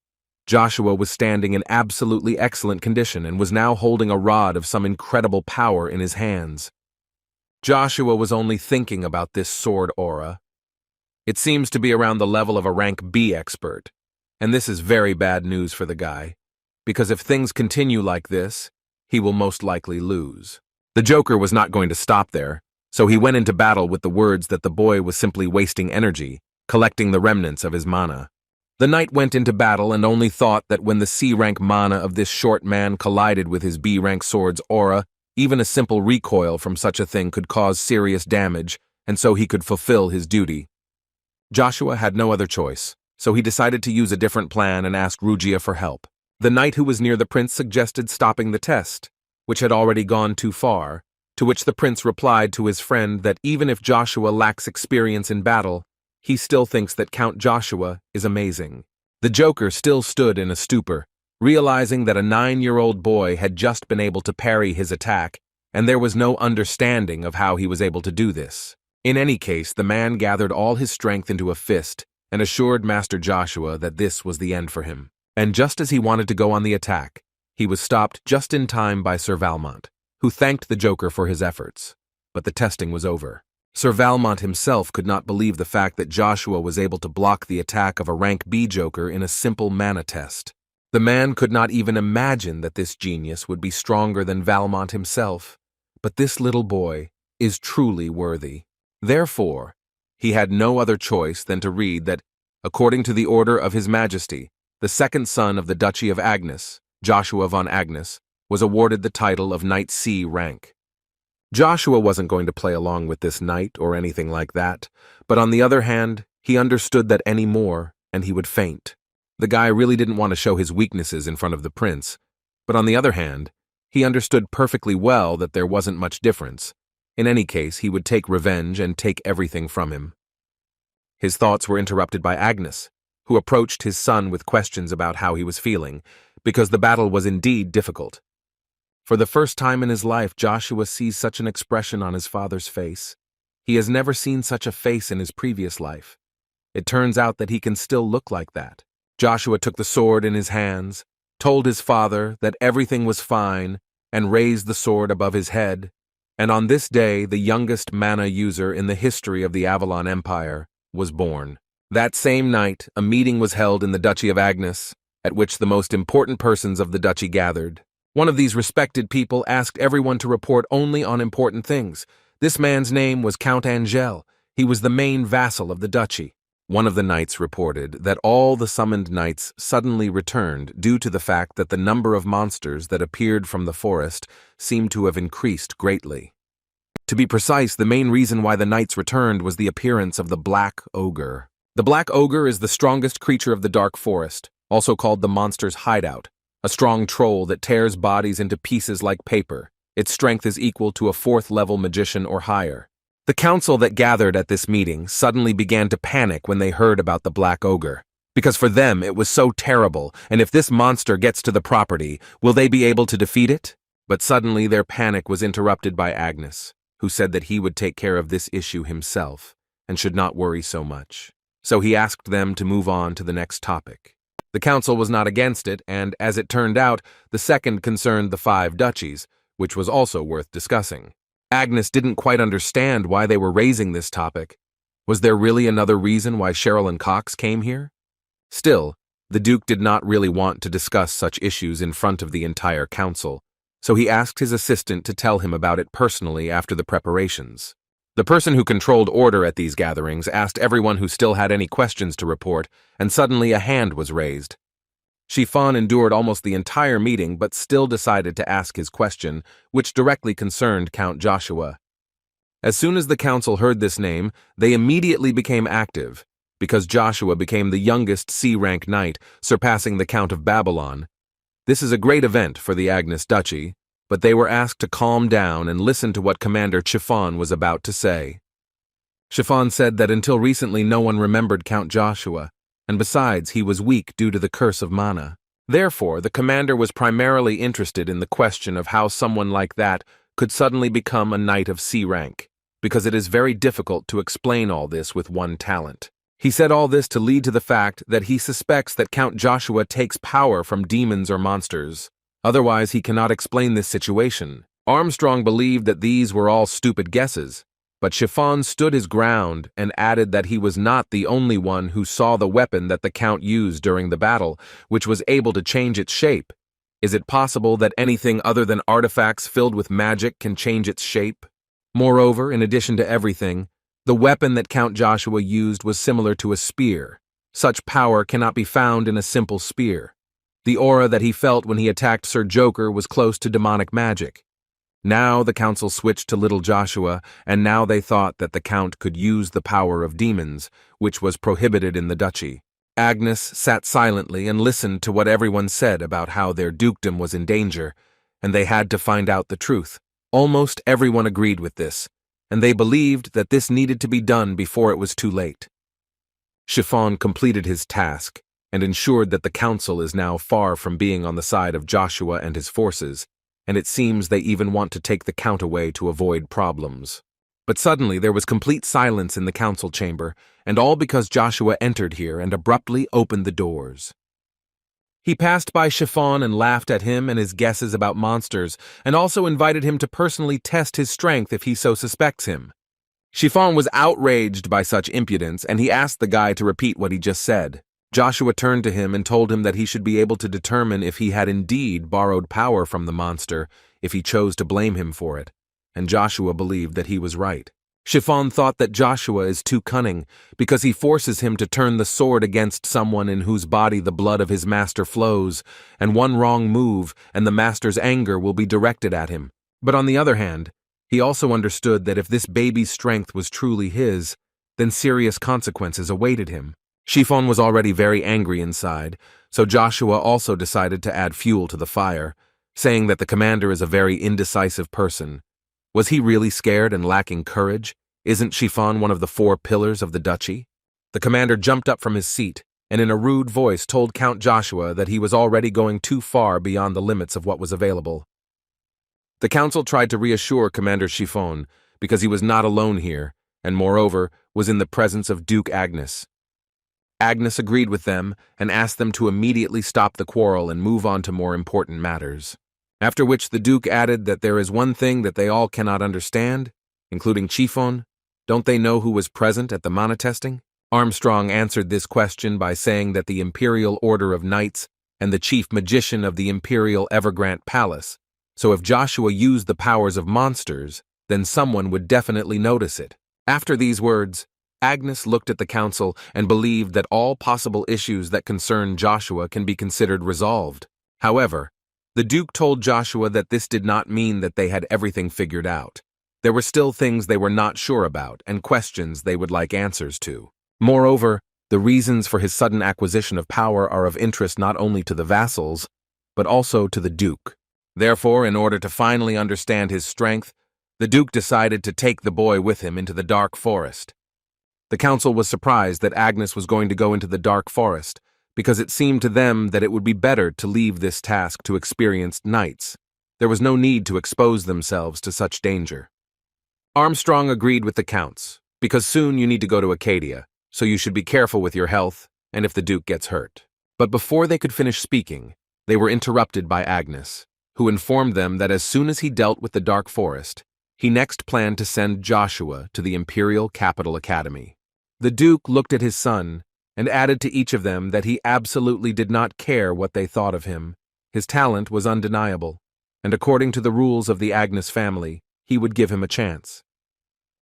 Joshua was standing in absolutely excellent condition and was now holding a rod of some incredible power in his hands. Joshua was only thinking about this sword aura. It seems to be around the level of a rank B expert. And this is very bad news for the guy, because if things continue like this, he will most likely lose. The Joker was not going to stop there, so he went into battle with the words that the boy was simply wasting energy, collecting the remnants of his mana. The knight went into battle and only thought that when the C-rank mana of this short man collided with his B-rank sword's aura, even a simple recoil from such a thing could cause serious damage, and so he could fulfill his duty. Joshua had no other choice, so he decided to use a different plan and asked Rugia for help. The knight who was near the prince suggested stopping the test, which had already gone too far, to which the prince replied to his friend that even if Joshua lacks experience in battle, he still thinks that Count Joshua is amazing. The Joker still stood in a stupor, realizing that a 9-year-old boy had just been able to parry his attack, and there was no understanding of how he was able to do this. In any case, the man gathered all his strength into a fist and assured Master Joshua that this was the end for him. And just as he wanted to go on the attack, he was stopped just in time by Sir Valmont, who thanked the Joker for his efforts. But the testing was over. Sir Valmont himself could not believe the fact that Joshua was able to block the attack of a rank B Joker in a simple mana test. The man could not even imagine that this genius would be stronger than Valmont himself. But this little boy is truly worthy. Therefore, he had no other choice than to read that, according to the order of His Majesty, the second son of the Duchy of Agnes, Joshua von Agnes, was awarded the title of Knight C rank. Joshua wasn't going to play along with this knight or anything like that, but on the other hand, he understood that any more, and he would faint. The guy really didn't want to show his weaknesses in front of the prince, but on the other hand, he understood perfectly well that there wasn't much difference. In any case, he would take revenge and take everything from him. His thoughts were interrupted by Agnes, who approached his son with questions about how he was feeling, because the battle was indeed difficult. For the first time in his life, Joshua sees such an expression on his father's face. He has never seen such a face in his previous life. It turns out that he can still look like that. Joshua took the sword in his hands, told his father that everything was fine, and raised the sword above his head. And on this day, the youngest mana user in the history of the Avalon Empire was born. That same night, a meeting was held in the Duchy of Agnes, at which the most important persons of the duchy gathered. One of these respected people asked everyone to report only on important things. This man's name was Count Angel. He was the main vassal of the duchy. One of the knights reported that all the summoned knights suddenly returned due to the fact that the number of monsters that appeared from the forest seemed to have increased greatly. To be precise, the main reason why the knights returned was the appearance of the Black Ogre. The Black Ogre is the strongest creature of the Dark Forest, also called the Monster's Hideout, a strong troll that tears bodies into pieces like paper. Its strength is equal to a 4th-level magician or higher. The council that gathered at this meeting suddenly began to panic when they heard about the Black Ogre, because for them it was so terrible, and if this monster gets to the property, will they be able to defeat it? But suddenly their panic was interrupted by Agnes, who said that he would take care of this issue himself, and should not worry so much. So he asked them to move on to the next topic. The council was not against it, and as it turned out, the second concerned the 5 duchies, which was also worth discussing. Agnes didn't quite understand why they were raising this topic. Was there really another reason why Sherilyn Cox came here? Still, the Duke did not really want to discuss such issues in front of the entire council, so he asked his assistant to tell him about it personally after the preparations. The person who controlled order at these gatherings asked everyone who still had any questions to report, and suddenly a hand was raised. Chiffon endured almost the entire meeting but still decided to ask his question, which directly concerned Count Joshua. As soon as the council heard this name, they immediately became active, because Joshua became the youngest C-rank knight, surpassing the Count of Babylon. This is a great event for the Agnes Duchy, but they were asked to calm down and listen to what Commander Chiffon was about to say. Chiffon said that until recently no one remembered Count Joshua, and besides, he was weak due to the curse of mana. Therefore, the commander was primarily interested in the question of how someone like that could suddenly become a knight of C rank, because it is very difficult to explain all this with one talent. He said all this to lead to the fact that he suspects that Count Joshua takes power from demons or monsters. Otherwise, he cannot explain this situation. Armstrong believed that these were all stupid guesses, but Chiffon stood his ground and added that he was not the only one who saw the weapon that the Count used during the battle, which was able to change its shape. Is it possible that anything other than artifacts filled with magic can change its shape? Moreover, in addition to everything, the weapon that Count Joshua used was similar to a spear. Such power cannot be found in a simple spear. The aura that he felt when he attacked Sir Joker was close to demonic magic. Now the council switched to little Joshua, and now they thought that the Count could use the power of demons, which was prohibited in the duchy. Agnes sat silently and listened to what everyone said about how their dukedom was in danger, and they had to find out the truth. Almost everyone agreed with this, and they believed that this needed to be done before it was too late. Chiffon completed his task and ensured that the council is now far from being on the side of Joshua and his forces, and it seems they even want to take the Count away to avoid problems. But suddenly there was complete silence in the council chamber, and all because Joshua entered here and abruptly opened the doors. He passed by Chiffon and laughed at him and his guesses about monsters, and also invited him to personally test his strength if he so suspects him. Chiffon was outraged by such impudence, and he asked the guy to repeat what he just said. Joshua turned to him and told him that he should be able to determine if he had indeed borrowed power from the monster if he chose to blame him for it, and Joshua believed that he was right. Chiffon thought that Joshua is too cunning because he forces him to turn the sword against someone in whose body the blood of his master flows, and one wrong move and the master's anger will be directed at him. But on the other hand, he also understood that if this baby's strength was truly his, then serious consequences awaited him. Chiffon was already very angry inside, so Joshua also decided to add fuel to the fire, saying that the commander is a very indecisive person. Was he really scared and lacking courage? Isn't Chiffon one of the 4 pillars of the duchy? The commander jumped up from his seat and in a rude voice told Count Joshua that he was already going too far beyond the limits of what was available. The council tried to reassure Commander Chiffon because he was not alone here, and moreover was in the presence of Duke Agnes. Agnes agreed with them and asked them to immediately stop the quarrel and move on to more important matters. After which the Duke added that there is one thing that they all cannot understand, including Chiffon. Don't they know who was present at the mana testing? Armstrong answered this question by saying that the Imperial Order of Knights and the Chief Magician of the Imperial Evergrande Palace, so if Joshua used the powers of monsters, then someone would definitely notice it. After these words, Agnes looked at the council and believed that all possible issues that concern Joshua can be considered resolved. However, the Duke told Joshua that this did not mean that they had everything figured out. There were still things they were not sure about and questions they would like answers to. Moreover, the reasons for his sudden acquisition of power are of interest not only to the vassals, but also to the Duke. Therefore, in order to finally understand his strength, the Duke decided to take the boy with him into the dark forest. The council was surprised that Agnes was going to go into the dark forest, because it seemed to them that it would be better to leave this task to experienced knights. There was no need to expose themselves to such danger. Armstrong agreed with the counts, because soon you need to go to Acadia, so you should be careful with your health and if the Duke gets hurt. But before they could finish speaking, they were interrupted by Agnes, who informed them that as soon as he dealt with the dark forest, he next planned to send Joshua to the Imperial Capital Academy. The Duke looked at his son and added to each of them that he absolutely did not care what they thought of him. His talent was undeniable, and according to the rules of the Agnes family, he would give him a chance.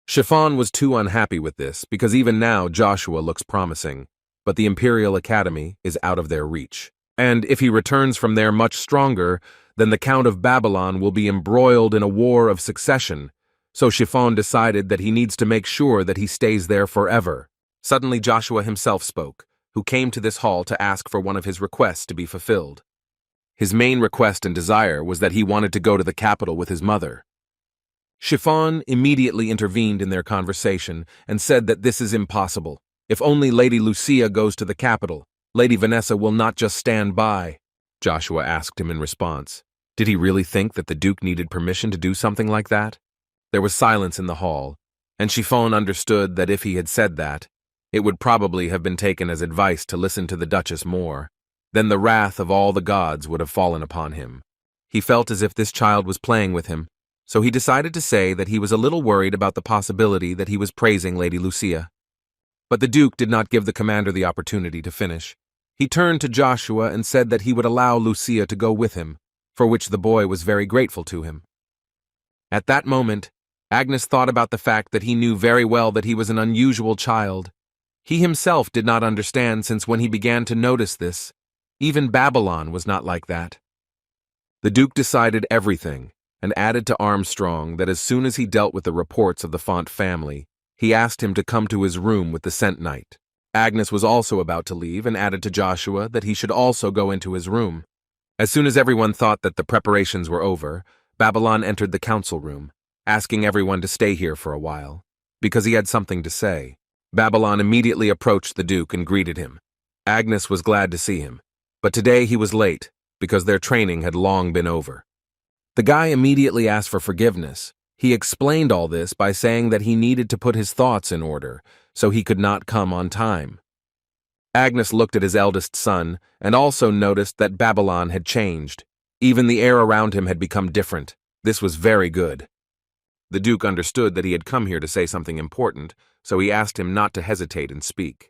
Chiffon was too unhappy with this because even now Joshua looks promising, but the Imperial Academy is out of their reach. And if he returns from there much stronger, then the Count of Babylon will be embroiled in a war of succession, so Chiffon decided that he needs to make sure that he stays there forever. Suddenly Joshua himself spoke, who came to this hall to ask for one of his requests to be fulfilled. His main request and desire was that he wanted to go to the capital with his mother. Chiffon immediately intervened in their conversation and said that this is impossible. If only Lady Lucia goes to the capital, Lady Vanessa will not just stand by. Joshua asked him in response. Did he really think that the Duke needed permission to do something like that? There was silence in the hall, and Chiffon understood that if he had said that, it would probably have been taken as advice to listen to the Duchess more. Then the wrath of all the gods would have fallen upon him. He felt as if this child was playing with him, so he decided to say that he was a little worried about the possibility that he was praising Lady Lucia. But the Duke did not give the commander the opportunity to finish. He turned to Joshua and said that he would allow Lucia to go with him, for which the boy was very grateful to him. At that moment, Agnes thought about the fact that he knew very well that he was an unusual child. He himself did not understand since when he began to notice this. Even Babylon was not like that. The Duke decided everything and added to Armstrong that as soon as he dealt with the reports of the Font family, he asked him to come to his room with the Scent Knight. Agnes was also about to leave and added to Joshua that he should also go into his room. As soon as everyone thought that the preparations were over, Babylon entered the council room, asking everyone to stay here for a while, because he had something to say. Babylon immediately approached the Duke and greeted him. Agnes was glad to see him, but today he was late because their training had long been over. The guy immediately asked for forgiveness. He explained all this by saying that he needed to put his thoughts in order, so he could not come on time. Agnes looked at his eldest son and also noticed that Babylon had changed. Even the air around him had become different. This was very good. The Duke understood that he had come here to say something important, so he asked him not to hesitate and speak.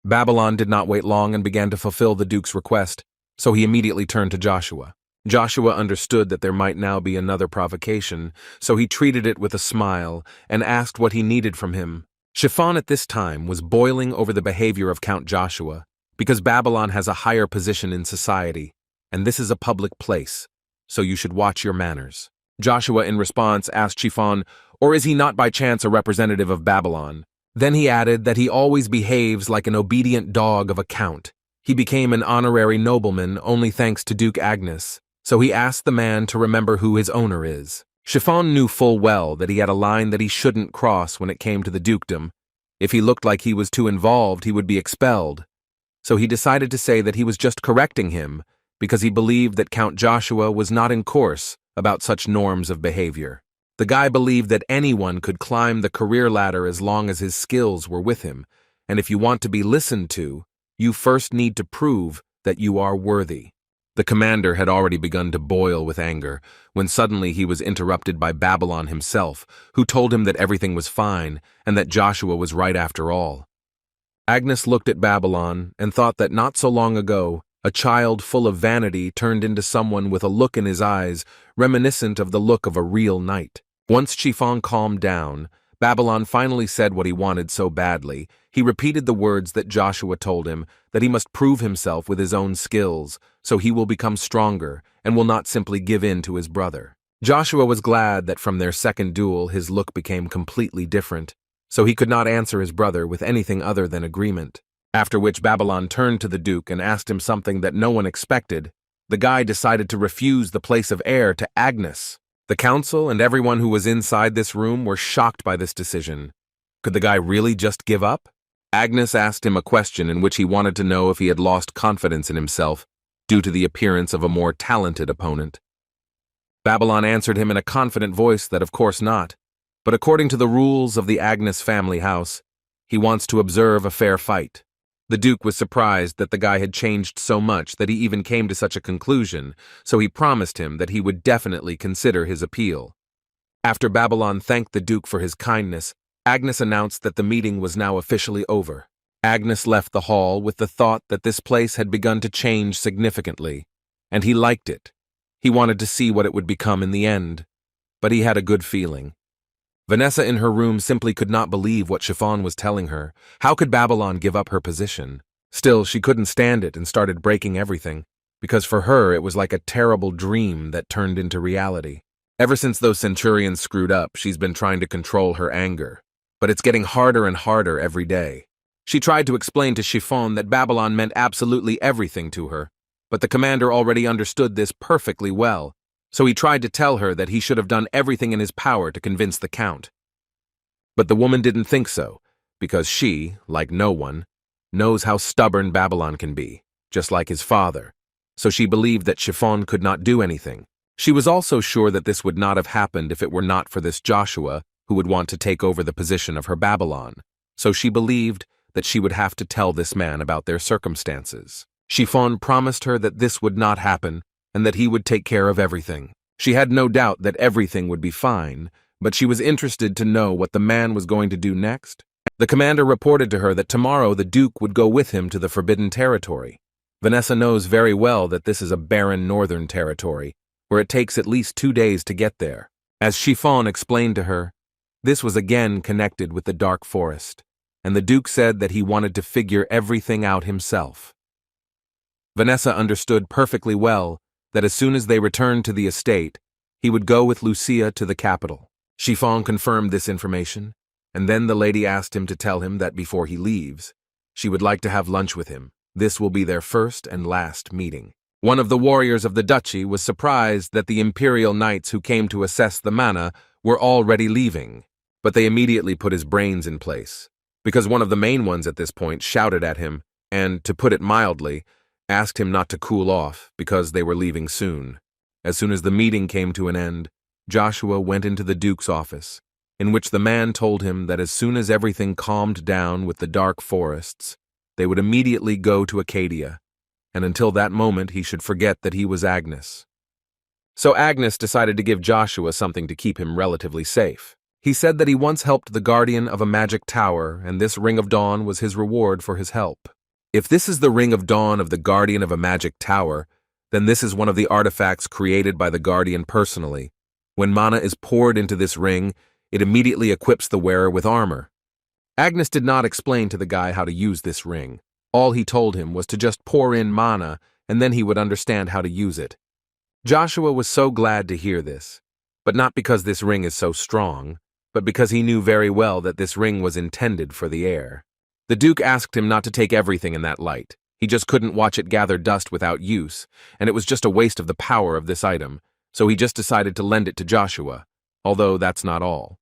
Babylon did not wait long and began to fulfill the Duke's request, so he immediately turned to Joshua. Joshua understood that there might now be another provocation, so he treated it with a smile and asked what he needed from him. Chiffon at this time was boiling over the behavior of Count Joshua, because Babylon has a higher position in society, and this is a public place, so you should watch your manners. Joshua in response asked Chiffon, or is he not by chance a representative of Babylon? Then he added that he always behaves like an obedient dog of a count. He became an honorary nobleman only thanks to Duke Agnes, so he asked the man to remember who his owner is. Chiffon knew full well that he had a line that he shouldn't cross when it came to the dukedom. If he looked like he was too involved, he would be expelled. So he decided to say that he was just correcting him because he believed that Count Joshua was not in course about such norms of behavior. The guy believed that anyone could climb the career ladder as long as his skills were with him, and if you want to be listened to, you first need to prove that you are worthy. The commander had already begun to boil with anger when suddenly he was interrupted by Babylon himself, who told him that everything was fine and that Joshua was right after all. Agnes looked at Babylon and thought that not so long ago, a child full of vanity turned into someone with a look in his eyes reminiscent of the look of a real knight. Once Chiffon calmed down, Babylon finally said what he wanted so badly. He repeated the words that Joshua told him, that he must prove himself with his own skills, so he will become stronger and will not simply give in to his brother. Joshua was glad that from their second duel his look became completely different, so he could not answer his brother with anything other than agreement. After which Babylon turned to the Duke and asked him something that no one expected. The guy decided to refuse the place of heir to Agnes. The council and everyone who was inside this room were shocked by this decision. Could the guy really just give up? Agnes asked him a question in which he wanted to know if he had lost confidence in himself due to the appearance of a more talented opponent. Babylon answered him in a confident voice that of course not, but according to the rules of the Agnes family house, he wants to observe a fair fight. The Duke was surprised that the guy had changed so much that he even came to such a conclusion, so he promised him that he would definitely consider his appeal. After Babylon thanked the Duke for his kindness, Agnes announced that the meeting was now officially over. Agnes left the hall with the thought that this place had begun to change significantly, and he liked it. He wanted to see what it would become in the end, but he had a good feeling. Vanessa in her room simply could not believe what Chiffon was telling her. How could Babylon give up her position? Still, she couldn't stand it and started breaking everything, because for her it was like a terrible dream that turned into reality. Ever since those centurions screwed up, she's been trying to control her anger, but it's getting harder and harder every day. She tried to explain to Chiffon that Babylon meant absolutely everything to her, but the commander already understood this perfectly well, so he tried to tell her that he should have done everything in his power to convince the Count. But the woman didn't think so, because she, like no one, knows how stubborn Babylon can be, just like his father, so she believed that Chiffon could not do anything. She was also sure that this would not have happened if it were not for this Joshua who would want to take over the position of her Babylon, so she believed that she would have to tell this man about their circumstances. Chiffon promised her that this would not happen and that he would take care of everything. She had no doubt that everything would be fine, but she was interested to know what the man was going to do next. The commander reported to her that tomorrow the Duke would go with him to the Forbidden Territory. Vanessa knows very well that this is a barren northern territory, where it takes at least 2 days to get there. As Chiffon explained to her, this was again connected with the dark forest, and the Duke said that he wanted to figure everything out himself. Vanessa understood perfectly well that as soon as they returned to the estate, he would go with Lucia to the capital. Chiffon confirmed this information, and then the lady asked him to tell him that before he leaves, she would like to have lunch with him. This will be their first and last meeting. One of the warriors of the duchy was surprised that the imperial knights who came to assess the manna were already leaving, but they immediately put his brains in place, because one of the main ones at this point shouted at him and, to put it mildly, asked him not to cool off because they were leaving soon. As soon as the meeting came to an end, Joshua went into the Duke's office, in which the man told him that as soon as everything calmed down with the dark forests, they would immediately go to Acadia, and until that moment he should forget that he was Agnes. So Agnes decided to give Joshua something to keep him relatively safe. He said that he once helped the guardian of a magic tower, and this Ring of Dawn was his reward for his help. If this is the Ring of Dawn of the guardian of a magic tower, then this is one of the artifacts created by the guardian personally. When mana is poured into this ring, it immediately equips the wearer with armor. Agnes did not explain to the guy how to use this ring. All he told him was to just pour in mana, and then he would understand how to use it. Joshua was so glad to hear this, but not because this ring is so strong, but because he knew very well that this ring was intended for the heir. The Duke asked him not to take everything in that light. He just couldn't watch it gather dust without use, and it was just a waste of the power of this item, so he just decided to lend it to Joshua, although that's not all.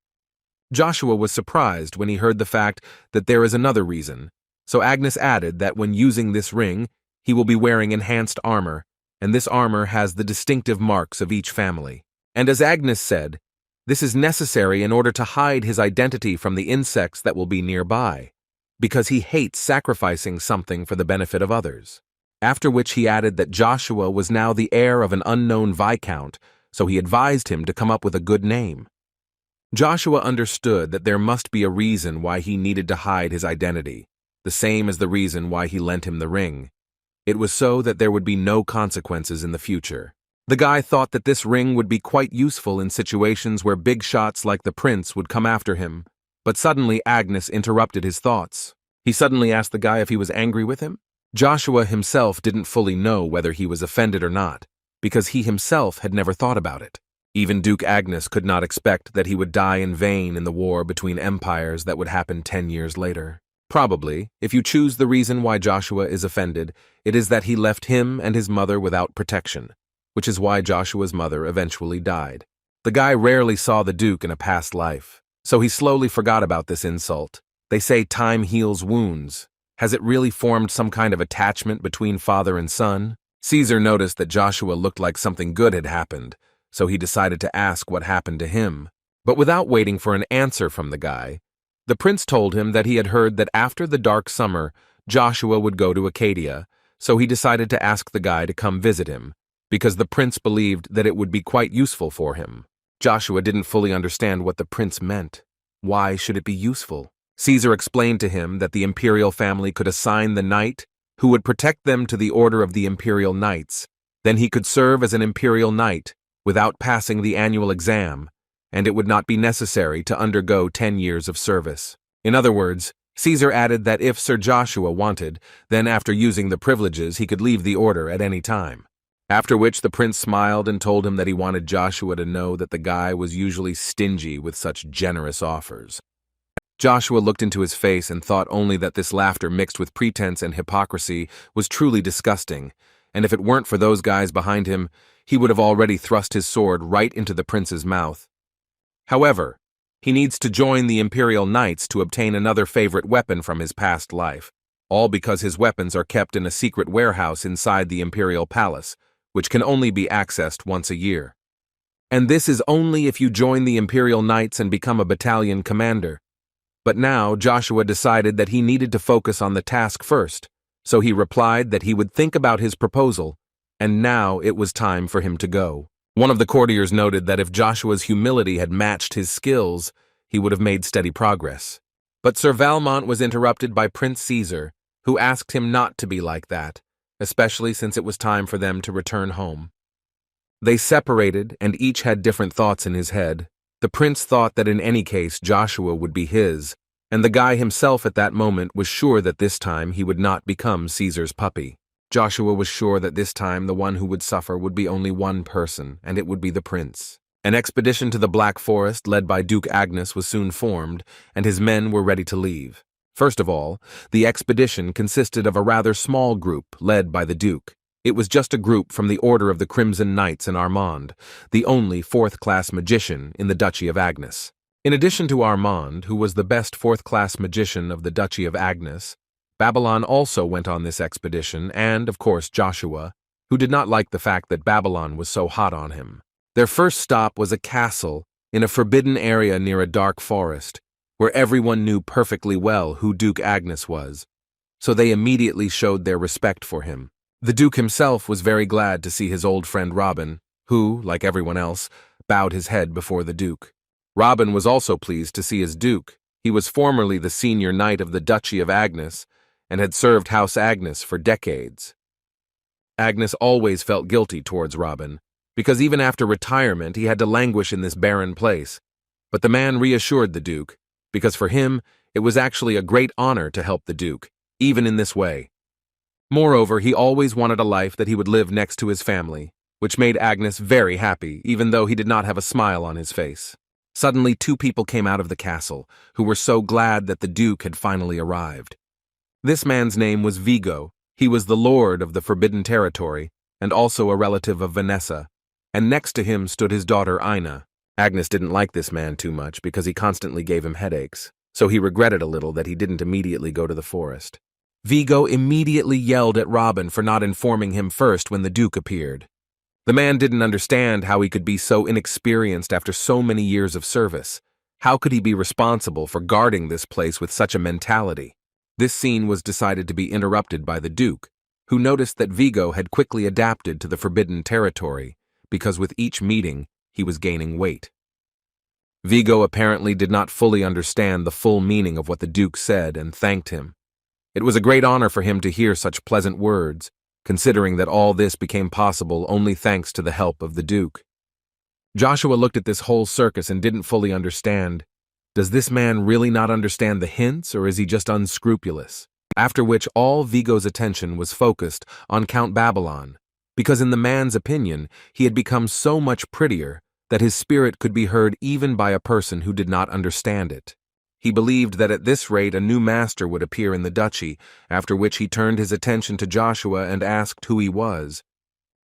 Joshua was surprised when he heard the fact that there is another reason, so Agnes added that when using this ring, he will be wearing enhanced armor, and this armor has the distinctive marks of each family. And as Agnes said, this is necessary in order to hide his identity from the insects that will be nearby, because he hates sacrificing something for the benefit of others. After which he added that Joshua was now the heir of an unknown viscount, so he advised him to come up with a good name. Joshua understood that there must be a reason why he needed to hide his identity, the same as the reason why he lent him the ring. It was so that there would be no consequences in the future. The guy thought that this ring would be quite useful in situations where big shots like the prince would come after him, but suddenly Agnes interrupted his thoughts. He suddenly asked the guy if he was angry with him. Joshua himself didn't fully know whether he was offended or not, because he himself had never thought about it. Even Duke Agnes could not expect that he would die in vain in the war between empires that would happen 10 years later. Probably, if you choose the reason why Joshua is offended, it is that he left him and his mother without protection, which is why Joshua's mother eventually died. The guy rarely saw the Duke in a past life, so he slowly forgot about this insult. They say time heals wounds. Has it really formed some kind of attachment between father and son? Caesar noticed that Joshua looked like something good had happened, so he decided to ask what happened to him. But without waiting for an answer from the guy, the prince told him that he had heard that after the dark summer, Joshua would go to Acadia, so he decided to ask the guy to come visit him, because the prince believed that it would be quite useful for him. Joshua didn't fully understand what the prince meant. Why should it be useful? Caesar explained to him that the imperial family could assign the knight who would protect them to the order of the imperial knights. Then he could serve as an imperial knight without passing the annual exam, and it would not be necessary to undergo 10 years of service. In other words, Caesar added that if Sir Joshua wanted, then after using the privileges he could leave the order at any time. After which the prince smiled and told him that he wanted Joshua to know that the guy was usually stingy with such generous offers. Joshua looked into his face and thought only that this laughter mixed with pretense and hypocrisy was truly disgusting, and if it weren't for those guys behind him, he would have already thrust his sword right into the prince's mouth. However, he needs to join the Imperial Knights to obtain another favorite weapon from his past life, all because his weapons are kept in a secret warehouse inside the Imperial Palace, which can only be accessed once a year. And this is only if you join the Imperial Knights and become a battalion commander. But now Joshua decided that he needed to focus on the task first, so he replied that he would think about his proposal, and now it was time for him to go. One of the courtiers noted that if Joshua's humility had matched his skills, he would have made steady progress. But Sir Valmont was interrupted by Prince Caesar, who asked him not to be like that, especially since it was time for them to return home. They separated, and each had different thoughts in his head. The prince thought that in any case Joshua would be his, and the guy himself at that moment was sure that this time he would not become Caesar's puppy. Joshua was sure that this time the one who would suffer would be only one person, and it would be the prince. An expedition to the Black Forest led by Duke Agnes was soon formed, and his men were ready to leave. First of all, the expedition consisted of a rather small group led by the Duke. It was just a group from the Order of the Crimson Knights in Armand, the only fourth-class magician in the Duchy of Agnes. In addition to Armand, who was the best fourth-class magician of the Duchy of Agnes, Babylon also went on this expedition and, of course, Joshua, who did not like the fact that Babylon was so hot on him. Their first stop was a castle in a forbidden area near a dark forest, where everyone knew perfectly well who Duke Agnes was, so they immediately showed their respect for him. The Duke himself was very glad to see his old friend Robin, who, like everyone else, bowed his head before the Duke. Robin was also pleased to see his Duke. He was formerly the senior knight of the Duchy of Agnes, and had served House Agnes for decades. Agnes always felt guilty towards Robin, because even after retirement he had to languish in this barren place. But the man reassured the Duke, because for him it was actually a great honor to help the Duke, even in this way. Moreover, he always wanted a life that he would live next to his family, which made Agnes very happy, even though he did not have a smile on his face. Suddenly 2 people came out of the castle, who were so glad that the Duke had finally arrived. This man's name was Vigo. He was the lord of the Forbidden Territory, and also a relative of Vanessa, and next to him stood his daughter Ina. Agnes didn't like this man too much because he constantly gave him headaches, so he regretted a little that he didn't immediately go to the forest. Vigo immediately yelled at Robin for not informing him first when the Duke appeared. The man didn't understand how he could be so inexperienced after so many years of service. How could he be responsible for guarding this place with such a mentality? This scene was decided to be interrupted by the Duke, who noticed that Vigo had quickly adapted to the Forbidden Territory, because with each meeting, he was gaining weight. Vigo apparently did not fully understand the full meaning of what the Duke said and thanked him. It was a great honor for him to hear such pleasant words, considering that all this became possible only thanks to the help of the Duke. Joshua looked at this whole circus and didn't fully understand. Does this man really not understand the hints, or is he just unscrupulous? After which all Vigo's attention was focused on Count Babylon, because in the man's opinion, he had become so much prettier that his spirit could be heard even by a person who did not understand it. He believed that at this rate a new master would appear in the duchy, after which he turned his attention to Joshua and asked who he was.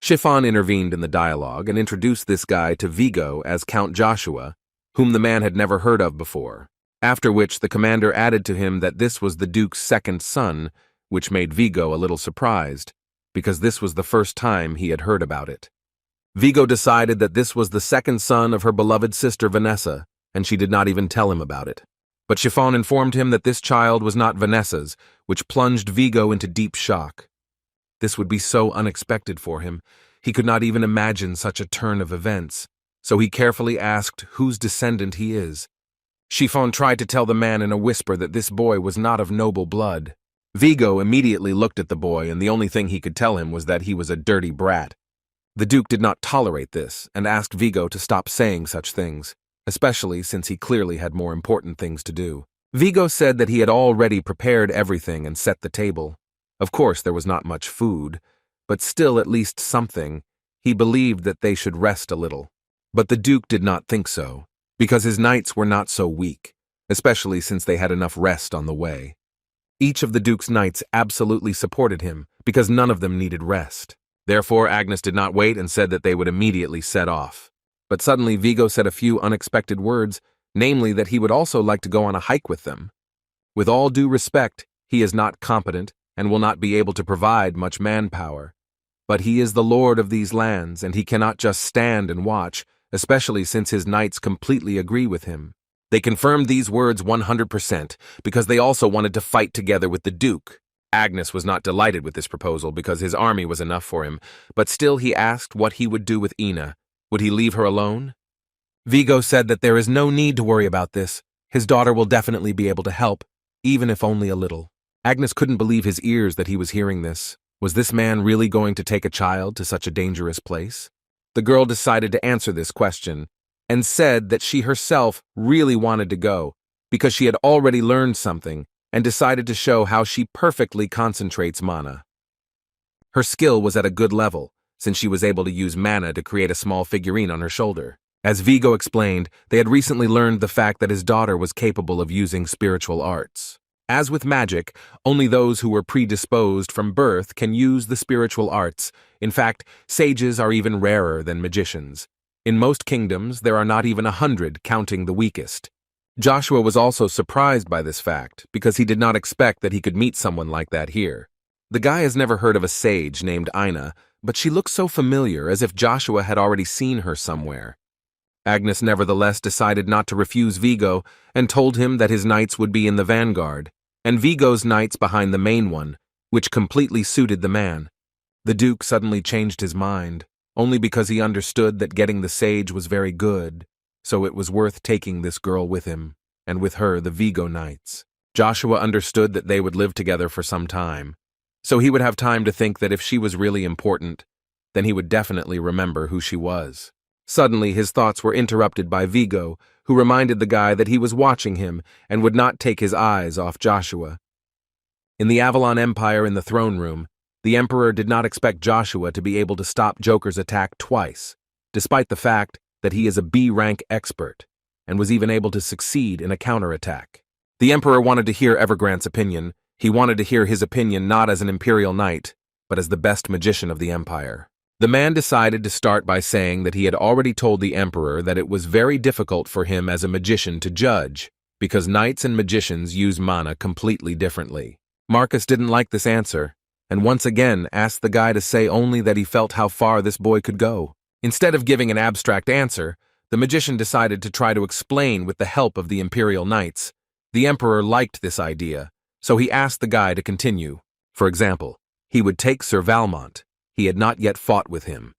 Chiffon intervened in the dialogue and introduced this guy to Vigo as Count Joshua, whom the man had never heard of before, after which the commander added to him that this was the Duke's second son, which made Vigo a little surprised, because this was the first time he had heard about it. Vigo decided that this was the second son of her beloved sister Vanessa, and she did not even tell him about it. But Chiffon informed him that this child was not Vanessa's, which plunged Vigo into deep shock. This would be so unexpected for him, he could not even imagine such a turn of events, so he carefully asked whose descendant he is. Chiffon tried to tell the man in a whisper that this boy was not of noble blood. Vigo immediately looked at the boy, and the only thing he could tell him was that he was a dirty brat. The Duke did not tolerate this, and asked Vigo to stop saying such things. especially since he clearly had more important things to do. Vigo said that he had already prepared everything and set the table. Of course, there was not much food, but still at least something. He believed that they should rest a little. But the Duke did not think so, because his knights were not so weak, especially since they had enough rest on the way. Each of the Duke's knights absolutely supported him, because none of them needed rest. Therefore, Agnes did not wait and said that they would immediately set off. But suddenly Vigo said a few unexpected words, namely that he would also like to go on a hike with them. With all due respect, he is not competent and will not be able to provide much manpower. But he is the lord of these lands, and he cannot just stand and watch, especially since his knights completely agree with him. They confirmed these words 100% because they also wanted to fight together with the Duke. Agnes was not delighted with this proposal because his army was enough for him, but still he asked what he would do with Ina. Would he leave her alone? Vigo said that there is no need to worry about this. His daughter will definitely be able to help, even if only a little. Agnes couldn't believe his ears that he was hearing this. Was this man really going to take a child to such a dangerous place? The girl decided to answer this question and said that she herself really wanted to go because she had already learned something and decided to show how she perfectly concentrates mana. Her skill was at a good level, since she was able to use mana to create a small figurine on her shoulder. As Vigo explained, they had recently learned the fact that his daughter was capable of using spiritual arts. As with magic, only those who were predisposed from birth can use the spiritual arts. In fact, sages are even rarer than magicians. In most kingdoms, there are not even 100, counting the weakest. Joshua was also surprised by this fact, because he did not expect that he could meet someone like that here. The guy has never heard of a sage named Ina, but she looked so familiar, as if Joshua had already seen her somewhere. Agnes nevertheless decided not to refuse Vigo, and told him that his knights would be in the vanguard, and Vigo's knights behind the main one, which completely suited the man. The Duke suddenly changed his mind, only because he understood that getting the sage was very good, so it was worth taking this girl with him, and with her the Vigo knights. Joshua understood that they would live together for some time, so he would have time to think that if she was really important, then he would definitely remember who she was. Suddenly his thoughts were interrupted by Vigo, who reminded the guy that he was watching him and would not take his eyes off Joshua. In the Avalon Empire in the throne room, the Emperor did not expect Joshua to be able to stop Joker's attack twice, despite the fact that he is a B-rank expert, and was even able to succeed in a counterattack. The Emperor wanted to hear Evergrant's opinion. He wanted to hear his opinion not as an Imperial Knight, but as the best magician of the Empire. The man decided to start by saying that he had already told the Emperor that it was very difficult for him as a magician to judge, because knights and magicians use mana completely differently. Marcus didn't like this answer, and once again asked the guy to say only that he felt how far this boy could go. Instead of giving an abstract answer, the magician decided to try to explain with the help of the Imperial Knights. The Emperor liked this idea, so he asked the guy to continue. For example, he would take Sir Valmont. He had not yet fought with him.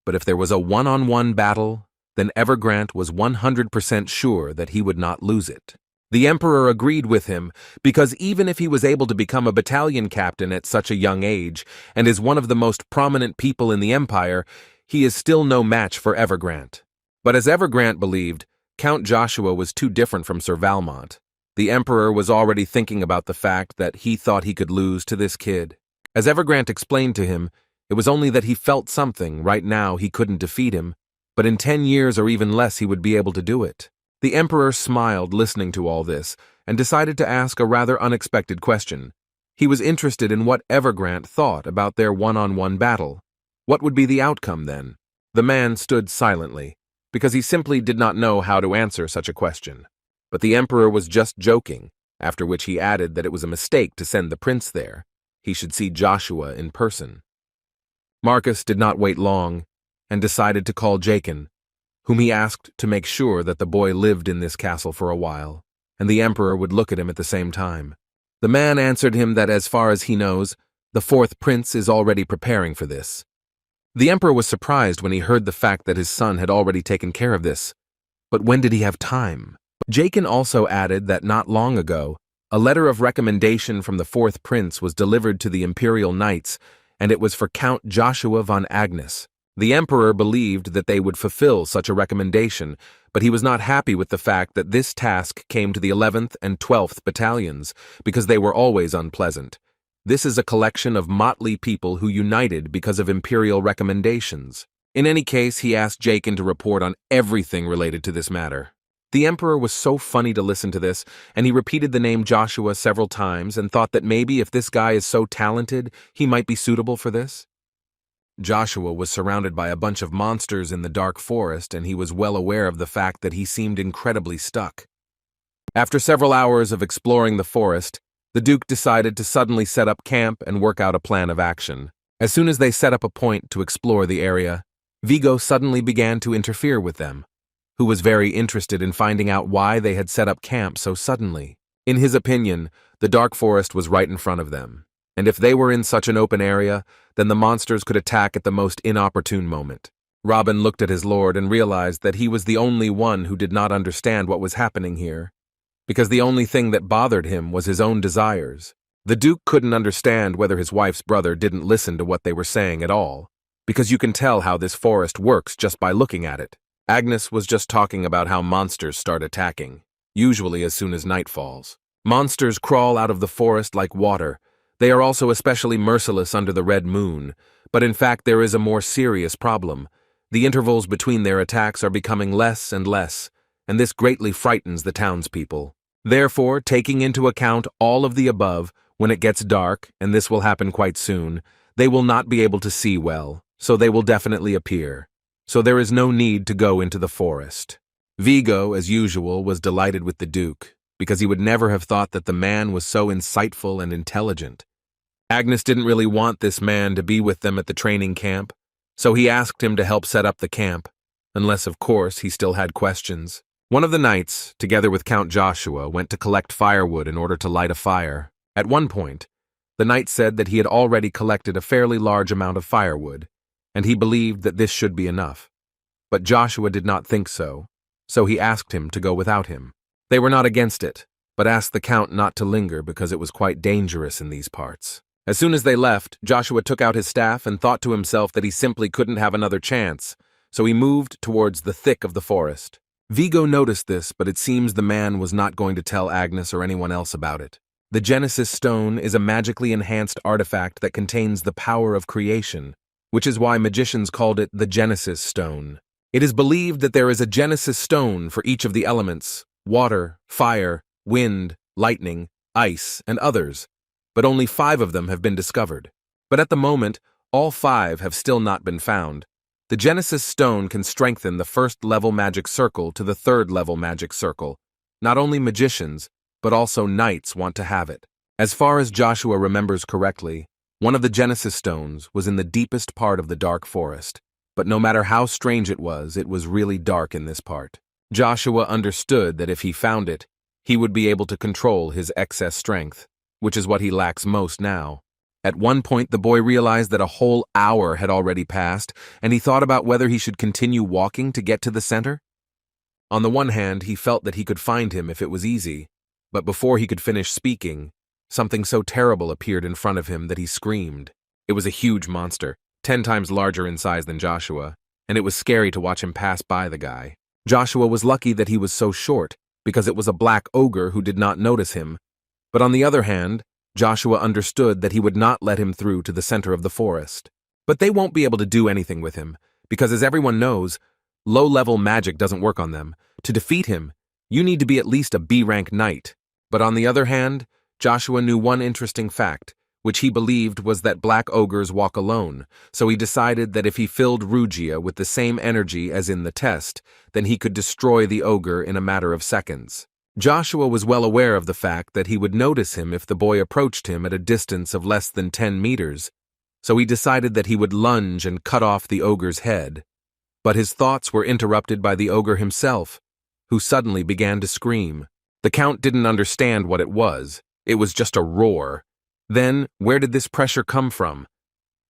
But if there was a one-on-one battle, then Evergrant was 100% sure that he would not lose it. The Emperor agreed with him, because even if he was able to become a battalion captain at such a young age, and is one of the most prominent people in the Empire, he is still no match for Evergrant. But as Evergrant believed, Count Joshua was too different from Sir Valmont. The Emperor was already thinking about the fact that he thought he could lose to this kid. As Evergrant explained to him, it was only that he felt something. Right now he couldn't defeat him, but in 10 years or even less he would be able to do it. The Emperor smiled listening to all this, and decided to ask a rather unexpected question. He was interested in what Evergrant thought about their one-on-one battle. What would be the outcome then? The man stood silently, because he simply did not know how to answer such a question. But the Emperor was just joking, after which he added that it was a mistake to send the prince there. He should see Joshua in person. Marcus did not wait long, and decided to call Jachin, whom he asked to make sure that the boy lived in this castle for a while, and the Emperor would look at him at the same time. The man answered him that as far as he knows, the fourth prince is already preparing for this. The Emperor was surprised when he heard the fact that his son had already taken care of this. But when did he have time? Jachin also added that not long ago, a letter of recommendation from the fourth prince was delivered to the Imperial Knights, and it was for Count Joshua von Agnes. The Emperor believed that they would fulfill such a recommendation, but he was not happy with the fact that this task came to the 11th and 12th battalions, because they were always unpleasant. This is a collection of motley people who united because of imperial recommendations. In any case, he asked Jakin to report on everything related to this matter. The Emperor was so funny to listen to this, and he repeated the name Joshua several times and thought that maybe if this guy is so talented, he might be suitable for this. Joshua was surrounded by a bunch of monsters in the dark forest, and he was well aware of the fact that he seemed incredibly stuck. After several hours of exploring the forest, the Duke decided to suddenly set up camp and work out a plan of action. As soon as they set up a point to explore the area, Vigo suddenly began to interfere with them, who was very interested in finding out why they had set up camp so suddenly. In his opinion, the dark forest was right in front of them, and if they were in such an open area, then the monsters could attack at the most inopportune moment. Robin looked at his lord and realized that he was the only one who did not understand what was happening here, because the only thing that bothered him was his own desires. The Duke couldn't understand whether his wife's brother didn't listen to what they were saying at all, because you can tell how this forest works just by looking at it. Agnes was just talking about how monsters start attacking, usually as soon as night falls. Monsters crawl out of the forest like water. They are also especially merciless under the red moon, but in fact there is a more serious problem. The intervals between their attacks are becoming less and less, and this greatly frightens the townspeople. Therefore, taking into account all of the above, when it gets dark, and this will happen quite soon, they will not be able to see well, so they will definitely appear. So there is no need to go into the forest. Vigo, as usual, was delighted with the Duke, because he would never have thought that the man was so insightful and intelligent. Agnes didn't really want this man to be with them at the training camp, so he asked him to help set up the camp, unless, of course, he still had questions. One of the knights, together with Count Joshua, went to collect firewood in order to light a fire. At one point, the knight said that he had already collected a fairly large amount of firewood, and he believed that this should be enough. But Joshua did not think so, so he asked him to go without him. They were not against it, but asked the Count not to linger because it was quite dangerous in these parts. As soon as they left, Joshua took out his staff and thought to himself that he simply couldn't have another chance, so he moved towards the thick of the forest. Vigo noticed this, but it seems the man was not going to tell Agnes or anyone else about it. The Genesis Stone is a magically enhanced artifact that contains the power of creation, which is why magicians called it the Genesis Stone. It is believed that there is a Genesis Stone for each of the elements: water, fire, wind, lightning, ice, and others, but only 5 of them have been discovered. But at the moment, all 5 have still not been found. The Genesis Stone can strengthen the 1st-level magic circle to the 3rd-level magic circle. Not only magicians, but also knights want to have it. As far as Joshua remembers correctly, one of the Genesis Stones was in the deepest part of the dark forest, but no matter how strange it was really dark in this part. Joshua understood that if he found it, he would be able to control his excess strength, which is what he lacks most now. At one point, the boy realized that a whole hour had already passed, and he thought about whether he should continue walking to get to the center. On the one hand, he felt that he could find him if it was easy, but before he could finish speaking, something so terrible appeared in front of him that he screamed. It was a huge monster, 10 times larger in size than Joshua, and it was scary to watch him pass by the guy. Joshua was lucky that he was so short, because it was a black ogre who did not notice him. But on the other hand, Joshua understood that he would not let him through to the center of the forest. But they won't be able to do anything with him, because as everyone knows, low-level magic doesn't work on them. To defeat him, you need to be at least a B-rank knight. But on the other hand, Joshua knew one interesting fact, which he believed was that black ogres walk alone, so he decided that if he filled Rugia with the same energy as in the test, then he could destroy the ogre in a matter of seconds. Joshua was well aware of the fact that he would notice him if the boy approached him at a distance of less than 10 meters, so he decided that he would lunge and cut off the ogre's head. But his thoughts were interrupted by the ogre himself, who suddenly began to scream. The Count didn't understand what it was just a roar. Then, where did this pressure come from?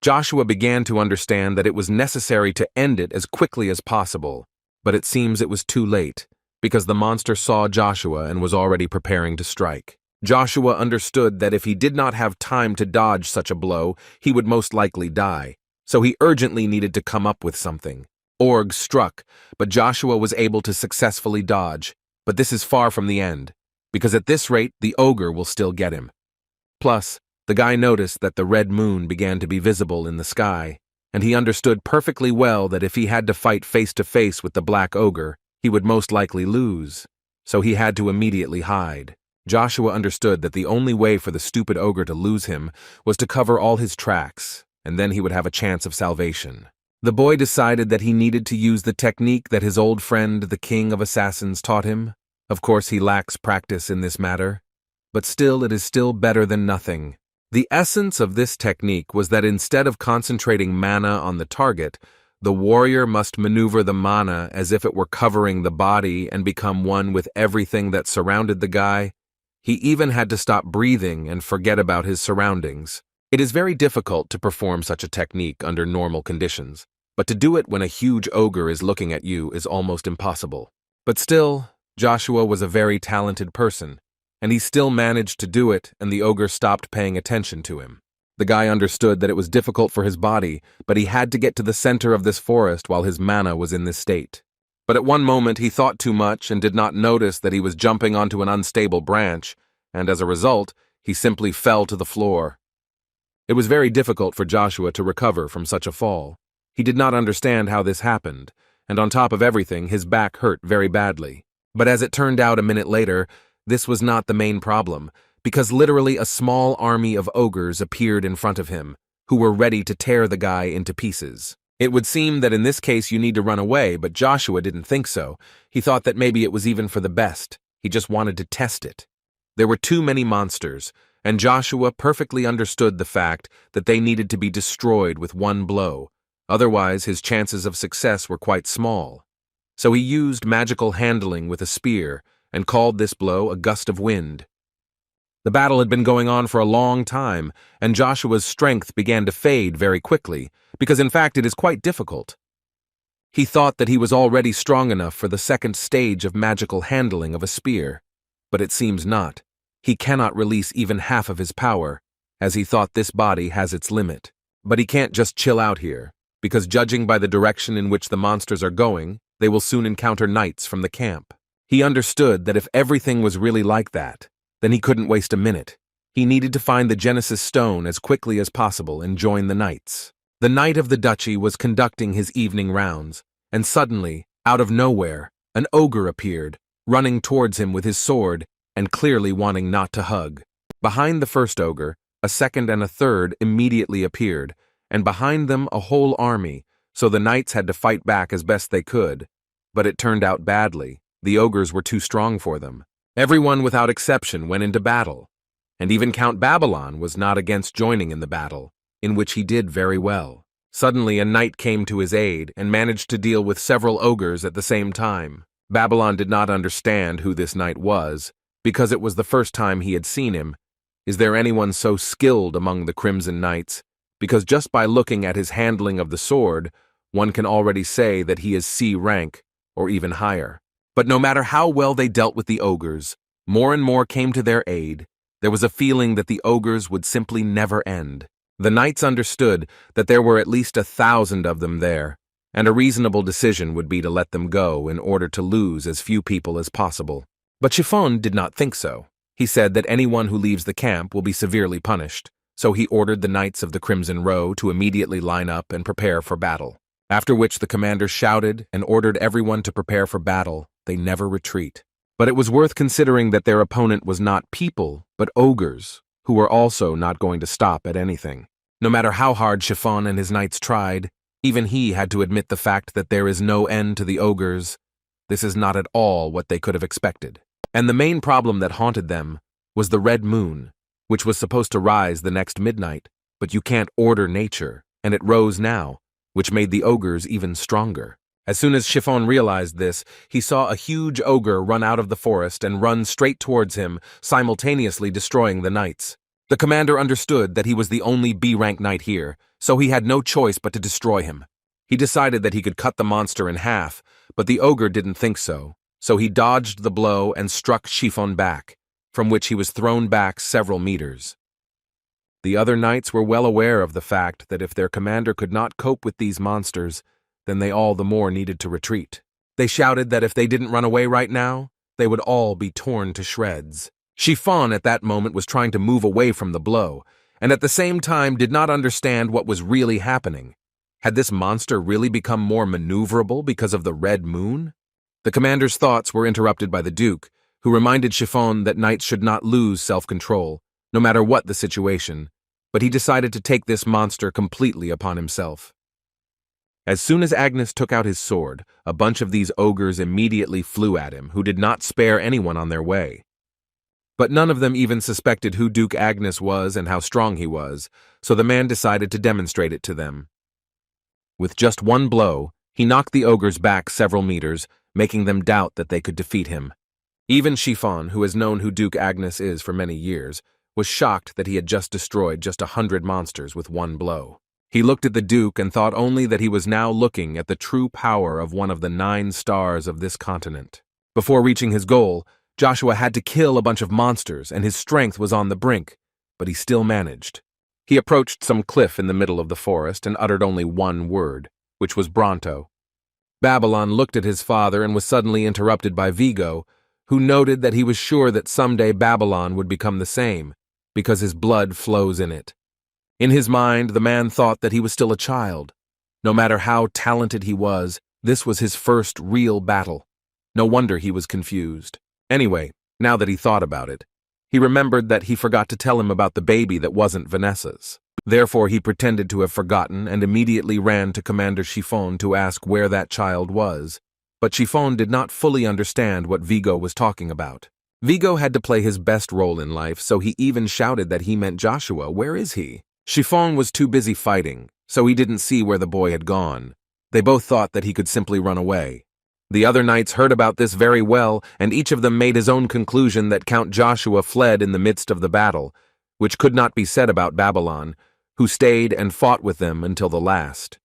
Joshua began to understand that it was necessary to end it as quickly as possible, but it seems it was too late, because the monster saw Joshua and was already preparing to strike. Joshua understood that if he did not have time to dodge such a blow, he would most likely die, so he urgently needed to come up with something. org struck, but Joshua was able to successfully dodge. But this is far from the end, because at this rate, the ogre will still get him. Plus, the guy noticed that the red moon began to be visible in the sky, and he understood perfectly well that if he had to fight face to face with the black ogre, he would most likely lose. So he had to immediately hide. Joshua understood that the only way for the stupid ogre to lose him was to cover all his tracks, and then he would have a chance of salvation. The boy decided that he needed to use the technique that his old friend, the King of Assassins, taught him. Of course, he lacks practice in this matter, but still it is still better than nothing. The essence of this technique was that instead of concentrating mana on the target, the warrior must maneuver the mana as if it were covering the body and become one with everything that surrounded the guy. He even had to stop breathing and forget about his surroundings. It is very difficult to perform such a technique under normal conditions, but to do it when a huge ogre is looking at you is almost impossible. But still, Joshua was a very talented person, and he still managed to do it, and the ogre stopped paying attention to him. The guy understood that it was difficult for his body, but he had to get to the center of this forest while his mana was in this state. But at one moment he thought too much and did not notice that he was jumping onto an unstable branch, and as a result, he simply fell to the floor. It was very difficult for Joshua to recover from such a fall. He did not understand how this happened, and on top of everything, his back hurt very badly. But as it turned out a minute later, this was not the main problem, because literally a small army of ogres appeared in front of him, who were ready to tear the guy into pieces. It would seem that in this case you need to run away, but Joshua didn't think so. He thought that maybe it was even for the best. He just wanted to test it. There were too many monsters, and Joshua perfectly understood the fact that they needed to be destroyed with one blow. Otherwise, his chances of success were quite small. So he used magical handling with a spear and called this blow a gust of wind. The battle had been going on for a long time, and Joshua's strength began to fade very quickly, because in fact it is quite difficult. He thought that he was already strong enough for the second stage of magical handling of a spear, but it seems not. He cannot release even half of his power, as he thought this body has its limit. But he can't just chill out here, because judging by the direction in which the monsters are going, they will soon encounter knights from the camp. He understood that if everything was really like that, then he couldn't waste a minute. He needed to find the Genesis Stone as quickly as possible and join the knights. The knight of the duchy was conducting his evening rounds, and suddenly, out of nowhere, an ogre appeared, running towards him with his sword and clearly wanting not to hug. Behind the first ogre, a second and a third immediately appeared, and behind them a whole army, so the knights had to fight back as best they could. But it turned out badly. The ogres were too strong for them. Everyone without exception went into battle, and even Count Babylon was not against joining in the battle, in which he did very well. Suddenly a knight came to his aid and managed to deal with several ogres at the same time. Babylon did not understand who this knight was, because it was the first time he had seen him. Is there anyone so skilled among the Crimson Knights? Because just by looking at his handling of the sword, one can already say that he is C rank, or even higher. But no matter how well they dealt with the ogres, more and more came to their aid. There was a feeling that the ogres would simply never end. The knights understood that there were at least 1,000 of them there, and a reasonable decision would be to let them go in order to lose as few people as possible. But Chiffon did not think so. He said that anyone who leaves the camp will be severely punished, so he ordered the Knights of the Crimson Row to immediately line up and prepare for battle. After which the commander shouted and ordered everyone to prepare for battle. They never retreat. But it was worth considering that their opponent was not people, but ogres, who were also not going to stop at anything. No matter how hard Chiffon and his knights tried, even he had to admit the fact that there is no end to the ogres. This is not at all what they could have expected. And the main problem that haunted them was the red moon, which was supposed to rise the next midnight, but you can't order nature, and it rose now, which made the ogres even stronger. As soon as Chiffon realized this, he saw a huge ogre run out of the forest and run straight towards him, simultaneously destroying the knights. The commander understood that he was the only B-rank knight here, so he had no choice but to destroy him. He decided that he could cut the monster in half, but the ogre didn't think so, so he dodged the blow and struck Chiffon back, from which he was thrown back several meters. The other knights were well aware of the fact that if their commander could not cope with these monsters, then they all the more needed to retreat. They shouted that if they didn't run away right now, they would all be torn to shreds. Chiffon at that moment was trying to move away from the blow, and at the same time did not understand what was really happening. Had this monster really become more maneuverable because of the red moon? The commander's thoughts were interrupted by the Duke, who reminded Chiffon that knights should not lose self-control, no matter what the situation, but he decided to take this monster completely upon himself. As soon as Agnes took out his sword, a bunch of these ogres immediately flew at him, who did not spare anyone on their way. But none of them even suspected who Duke Agnes was and how strong he was, so the man decided to demonstrate it to them. With just one blow, he knocked the ogres back several meters, making them doubt that they could defeat him. Even Chiffon, who has known who Duke Agnes is for many years, was shocked that he had just destroyed just 100 monsters with one blow. He looked at the Duke and thought only that he was now looking at the true power of one of the 9 stars of this continent. Before reaching his goal, Joshua had to kill a bunch of monsters, and his strength was on the brink, but he still managed. He approached some cliff in the middle of the forest and uttered only one word, which was Bronto. Babylon looked at his father and was suddenly interrupted by Vigo, who noted that he was sure that someday Babylon would become the same, because his blood flows in it. In his mind, the man thought that he was still a child. No matter how talented he was, this was his first real battle. No wonder he was confused. Anyway, now that he thought about it, he remembered that he forgot to tell him about the baby that wasn't Vanessa's. Therefore, he pretended to have forgotten and immediately ran to Commander Chiffon to ask where that child was. But Chiffon did not fully understand what Vigo was talking about. Vigo had to play his best role in life, so he even shouted that he meant Joshua. Where is he? Chiffon was too busy fighting, so he didn't see where the boy had gone. They both thought that he could simply run away. The other knights heard about this very well, and each of them made his own conclusion that Count Joshua fled in the midst of the battle, which could not be said about Babylon, who stayed and fought with them until the last.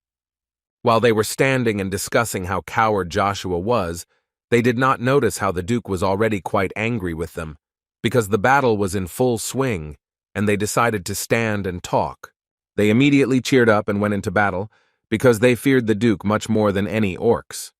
While they were standing and discussing how coward Joshua was, they did not notice how the Duke was already quite angry with them, because the battle was in full swing, and they decided to stand and talk. They immediately cheered up and went into battle, because they feared the Duke much more than any orcs.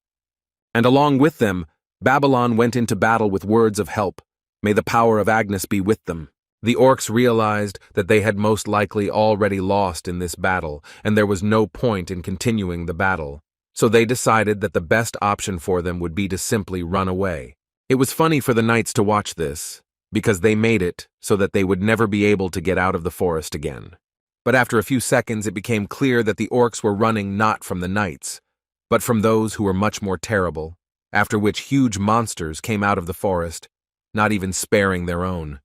And along with them, Babylon went into battle with words of help. May the power of Agnes be with them. The orcs realized that they had most likely already lost in this battle, and there was no point in continuing the battle. So they decided that the best option for them would be to simply run away. It was funny for the knights to watch this, because they made it so that they would never be able to get out of the forest again. But after a few seconds, it became clear that the orcs were running not from the knights, but from those who were much more terrible, after which huge monsters came out of the forest, not even sparing their own.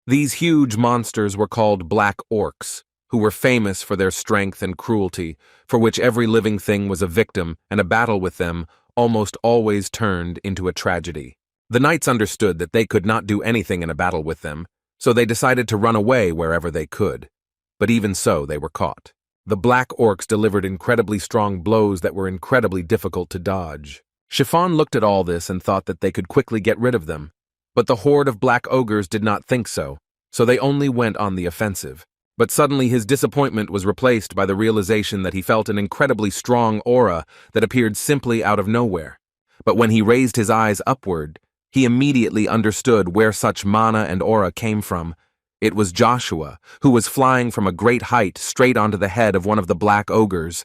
These huge monsters were called black orcs, who were famous for their strength and cruelty, for which every living thing was a victim, and a battle with them almost always turned into a tragedy. The knights understood that they could not do anything in a battle with them, so they decided to run away wherever they could. But even so, they were caught. The black orcs delivered incredibly strong blows that were incredibly difficult to dodge. Chiffon looked at all this and thought that they could quickly get rid of them. But the horde of black ogres did not think so they only went on the offensive. But suddenly his disappointment was replaced by the realization that he felt an incredibly strong aura that appeared simply out of nowhere. But when he raised his eyes upward, he immediately understood where such mana and aura came from. It was Joshua, who was flying from a great height straight onto the head of one of the black ogres.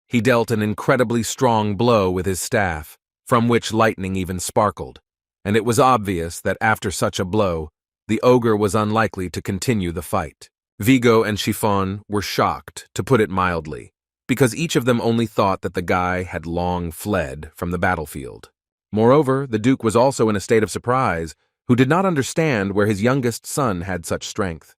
He dealt an incredibly strong blow with his staff, from which lightning even sparkled, and it was obvious that after such a blow, the ogre was unlikely to continue the fight. Vigo and Chiffon were shocked, to put it mildly, because each of them only thought that the guy had long fled from the battlefield. Moreover, the Duke was also in a state of surprise, who did not understand where his youngest son had such strength.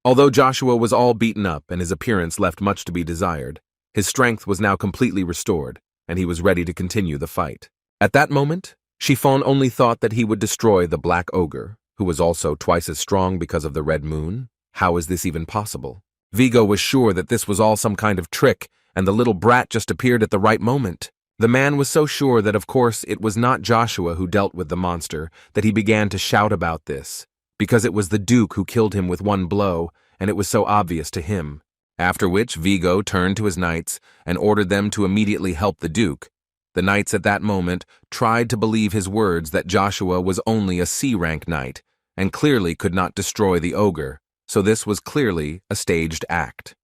Although Joshua was all beaten up and his appearance left much to be desired, his strength was now completely restored, and he was ready to continue the fight. At that moment, Chiffon only thought that he would destroy the black ogre, who was also twice as strong because of the red moon. How is this even possible? Vigo was sure that this was all some kind of trick, and the little brat just appeared at the right moment. The man was so sure that of course it was not Joshua who dealt with the monster that he began to shout about this, because it was the Duke who killed him with one blow, and it was so obvious to him. After which Vigo turned to his knights and ordered them to immediately help the Duke. The knights at that moment tried to believe his words that Joshua was only a C-rank knight and clearly could not destroy the ogre, so this was clearly a staged act.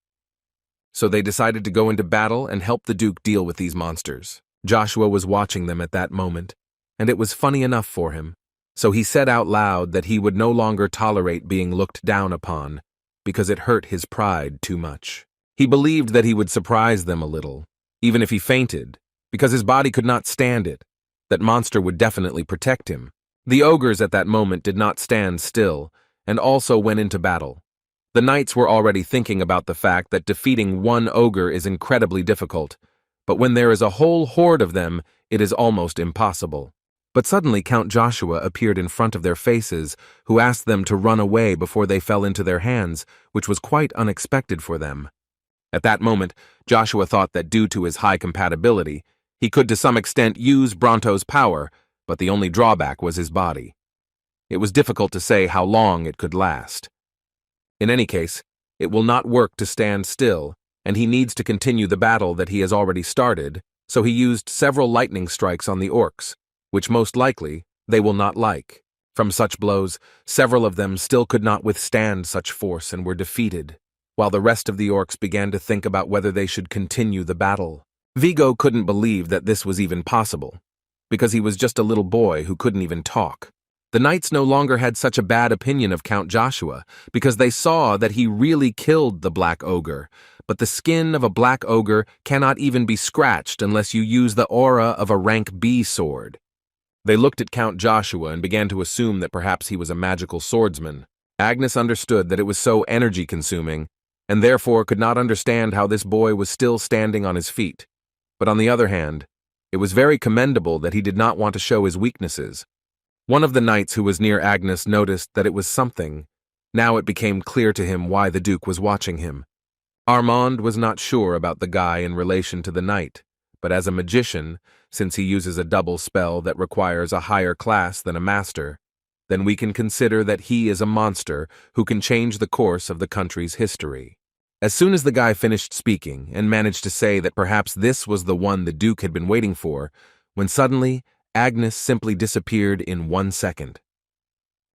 So they decided to go into battle and help the Duke deal with these monsters. Joshua was watching them at that moment, and it was funny enough for him. So he said out loud that he would no longer tolerate being looked down upon, because it hurt his pride too much. He believed that he would surprise them a little, even if he fainted, because his body could not stand it. That monster would definitely protect him. The ogres at that moment did not stand still, and also went into battle. The knights were already thinking about the fact that defeating one ogre is incredibly difficult, but when there is a whole horde of them, it is almost impossible. But suddenly Count Joshua appeared in front of their faces, who asked them to run away before they fell into their hands, which was quite unexpected for them. At that moment, Joshua thought that due to his high compatibility, he could to some extent use Bronto's power, but the only drawback was his body. It was difficult to say how long it could last. In any case, it will not work to stand still, and he needs to continue the battle that he has already started, so he used several lightning strikes on the orcs, which most likely they will not like. From such blows, several of them still could not withstand such force and were defeated, while the rest of the orcs began to think about whether they should continue the battle. Vigo couldn't believe that this was even possible, because he was just a little boy who couldn't even talk. The knights no longer had such a bad opinion of Count Joshua, because they saw that he really killed the black ogre, but the skin of a black ogre cannot even be scratched unless you use the aura of a rank B sword. They looked at Count Joshua and began to assume that perhaps he was a magical swordsman. Agnes understood that it was so energy-consuming, and therefore could not understand how this boy was still standing on his feet. But on the other hand, it was very commendable that he did not want to show his weaknesses. One of the knights who was near Agnes noticed that it was something. Now it became clear to him why the Duke was watching him. Armand was not sure about the guy in relation to the knight, but as a magician, since he uses a double spell that requires a higher class than a master, then we can consider that he is a monster who can change the course of the country's history. As soon as the guy finished speaking and managed to say that perhaps this was the one the Duke had been waiting for, when suddenly Agnes simply disappeared in 1 second.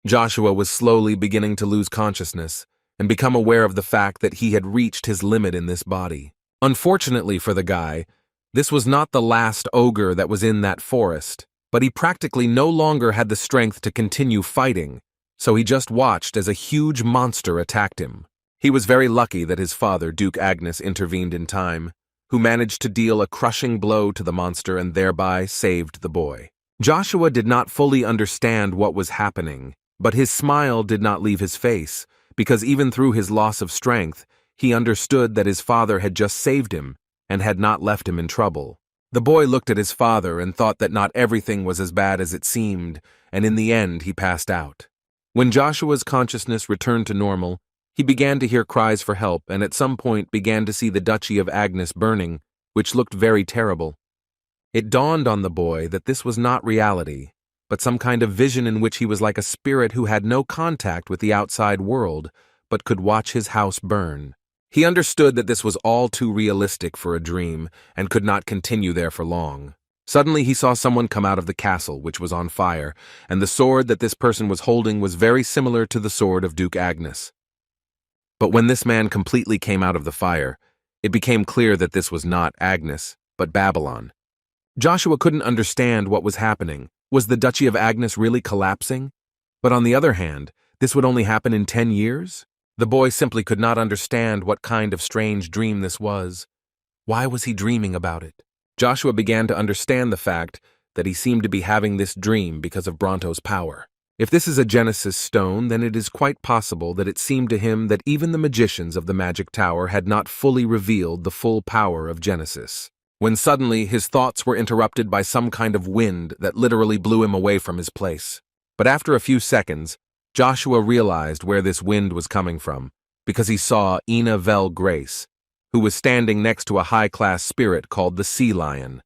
Joshua was slowly beginning to lose consciousness and become aware of the fact that he had reached his limit in this body. Unfortunately for the guy, this was not the last ogre that was in that forest, but he practically no longer had the strength to continue fighting, so he just watched as a huge monster attacked him. He was very lucky that his father, Duke Agnes, intervened in time, who managed to deal a crushing blow to the monster and thereby saved the boy. Joshua did not fully understand what was happening, but his smile did not leave his face, because even through his loss of strength, he understood that his father had just saved him and had not left him in trouble. The boy looked at his father and thought that not everything was as bad as it seemed, and in the end he passed out. When Joshua's consciousness returned to normal, he began to hear cries for help and at some point began to see the Duchy of Agnes burning, which looked very terrible. It dawned on the boy that this was not reality, but some kind of vision in which he was like a spirit who had no contact with the outside world, but could watch his house burn. He understood that this was all too realistic for a dream and could not continue there for long. Suddenly he saw someone come out of the castle, which was on fire, and the sword that this person was holding was very similar to the sword of Duke Agnes. But when this man completely came out of the fire, it became clear that this was not Agnes, but Babylon. Joshua couldn't understand what was happening. Was the Duchy of Agnes really collapsing? But on the other hand, this would only happen in 10 years? The boy simply could not understand what kind of strange dream this was. Why was he dreaming about it? Joshua began to understand the fact that he seemed to be having this dream because of Bronto's power. If this is a Genesis stone, then it is quite possible that it seemed to him that even the magicians of the Magic Tower had not fully revealed the full power of Genesis. When suddenly his thoughts were interrupted by some kind of wind that literally blew him away from his place. But after a few seconds, Joshua realized where this wind was coming from, because he saw Ina Vel Grace, who was standing next to a high-class spirit called the Sea Lion.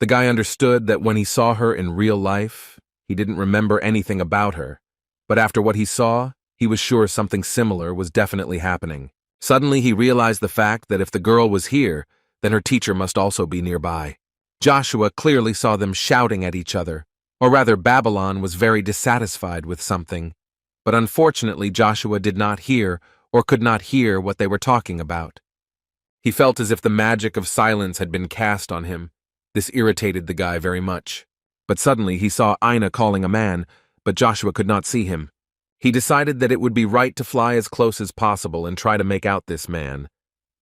The guy understood that when he saw her in real life, he didn't remember anything about her, but after what he saw, he was sure something similar was definitely happening. Suddenly he realized the fact that if the girl was here, then her teacher must also be nearby. Joshua clearly saw them shouting at each other, or rather Babylon was very dissatisfied with something. But unfortunately Joshua did not hear or could not hear what they were talking about. He felt as if the magic of silence had been cast on him. This irritated the guy very much. But suddenly he saw Aina calling a man, but Joshua could not see him. He decided that it would be right to fly as close as possible and try to make out this man.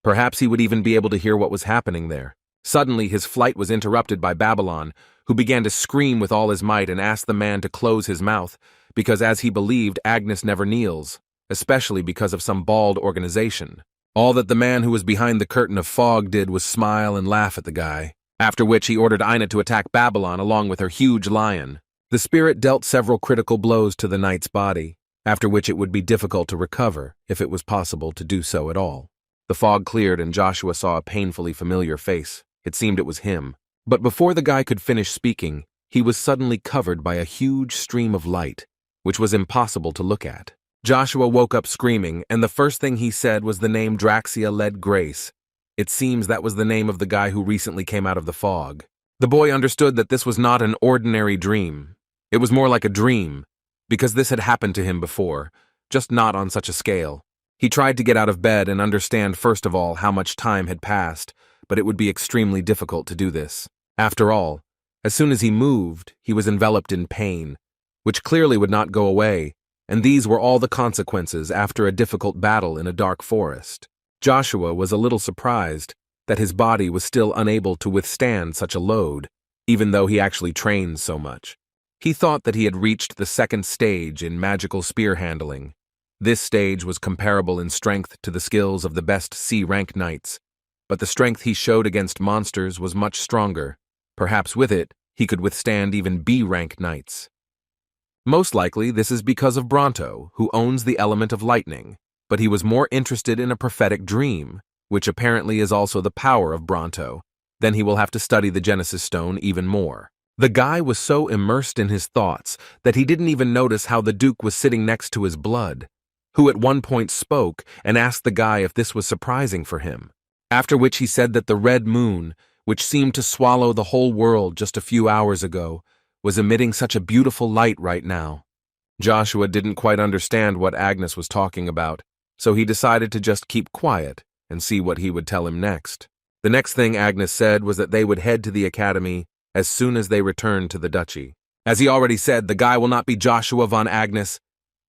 Perhaps he would even be able to hear what was happening there. Suddenly his flight was interrupted by Babylon, who began to scream with all his might and asked the man to close his mouth, because as he believed, Agnes never kneels, especially because of some bald organization. All that the man who was behind the curtain of fog did was smile and laugh at the guy, after which he ordered Aina to attack Babylon along with her huge lion. The spirit dealt several critical blows to the knight's body, after which it would be difficult to recover, if it was possible to do so at all. The fog cleared and Joshua saw a painfully familiar face. It seemed it was him. But before the guy could finish speaking, he was suddenly covered by a huge stream of light, which was impossible to look at. Joshua woke up screaming, and the first thing he said was the name Draxia led Grace. It seems that was the name of the guy who recently came out of the fog. The boy understood that this was not an ordinary dream. It was more like a dream, because this had happened to him before, just not on such a scale. He tried to get out of bed and understand first of all how much time had passed, but it would be extremely difficult to do this. After all, as soon as he moved, he was enveloped in pain, which clearly would not go away, and these were all the consequences after a difficult battle in a dark forest. Joshua was a little surprised that his body was still unable to withstand such a load, even though he actually trained so much. He thought that he had reached the second stage in magical spear handling. This stage was comparable in strength to the skills of the best C-rank knights, but the strength he showed against monsters was much stronger. Perhaps with it, he could withstand even B-rank knights. Most likely, this is because of Bronto, who owns the element of lightning, but he was more interested in a prophetic dream, which apparently is also the power of Bronto. Then he will have to study the Genesis Stone even more. The guy was so immersed in his thoughts that he didn't even notice how the Duke was sitting next to his blood, who at one point spoke and asked the guy if this was surprising for him, after which he said that the red moon, which seemed to swallow the whole world just a few hours ago, was emitting such a beautiful light right now. Joshua didn't quite understand what Agnes was talking about, so he decided to just keep quiet and see what he would tell him next. The next thing Agnes said was that they would head to the academy as soon as they returned to the duchy. As he already said, the guy will not be Joshua von Agnes.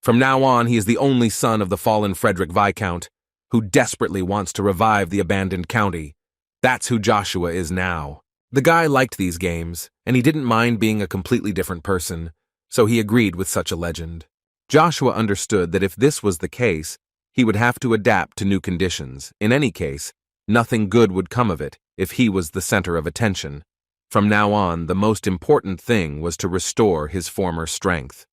From now on, he is the only son of the fallen Frederick Viscount, who desperately wants to revive the abandoned county. That's who Joshua is now. The guy liked these games, and he didn't mind being a completely different person, so he agreed with such a legend. Joshua understood that if this was the case, he would have to adapt to new conditions. In any case, nothing good would come of it if he was the center of attention. From now on, the most important thing was to restore his former strength.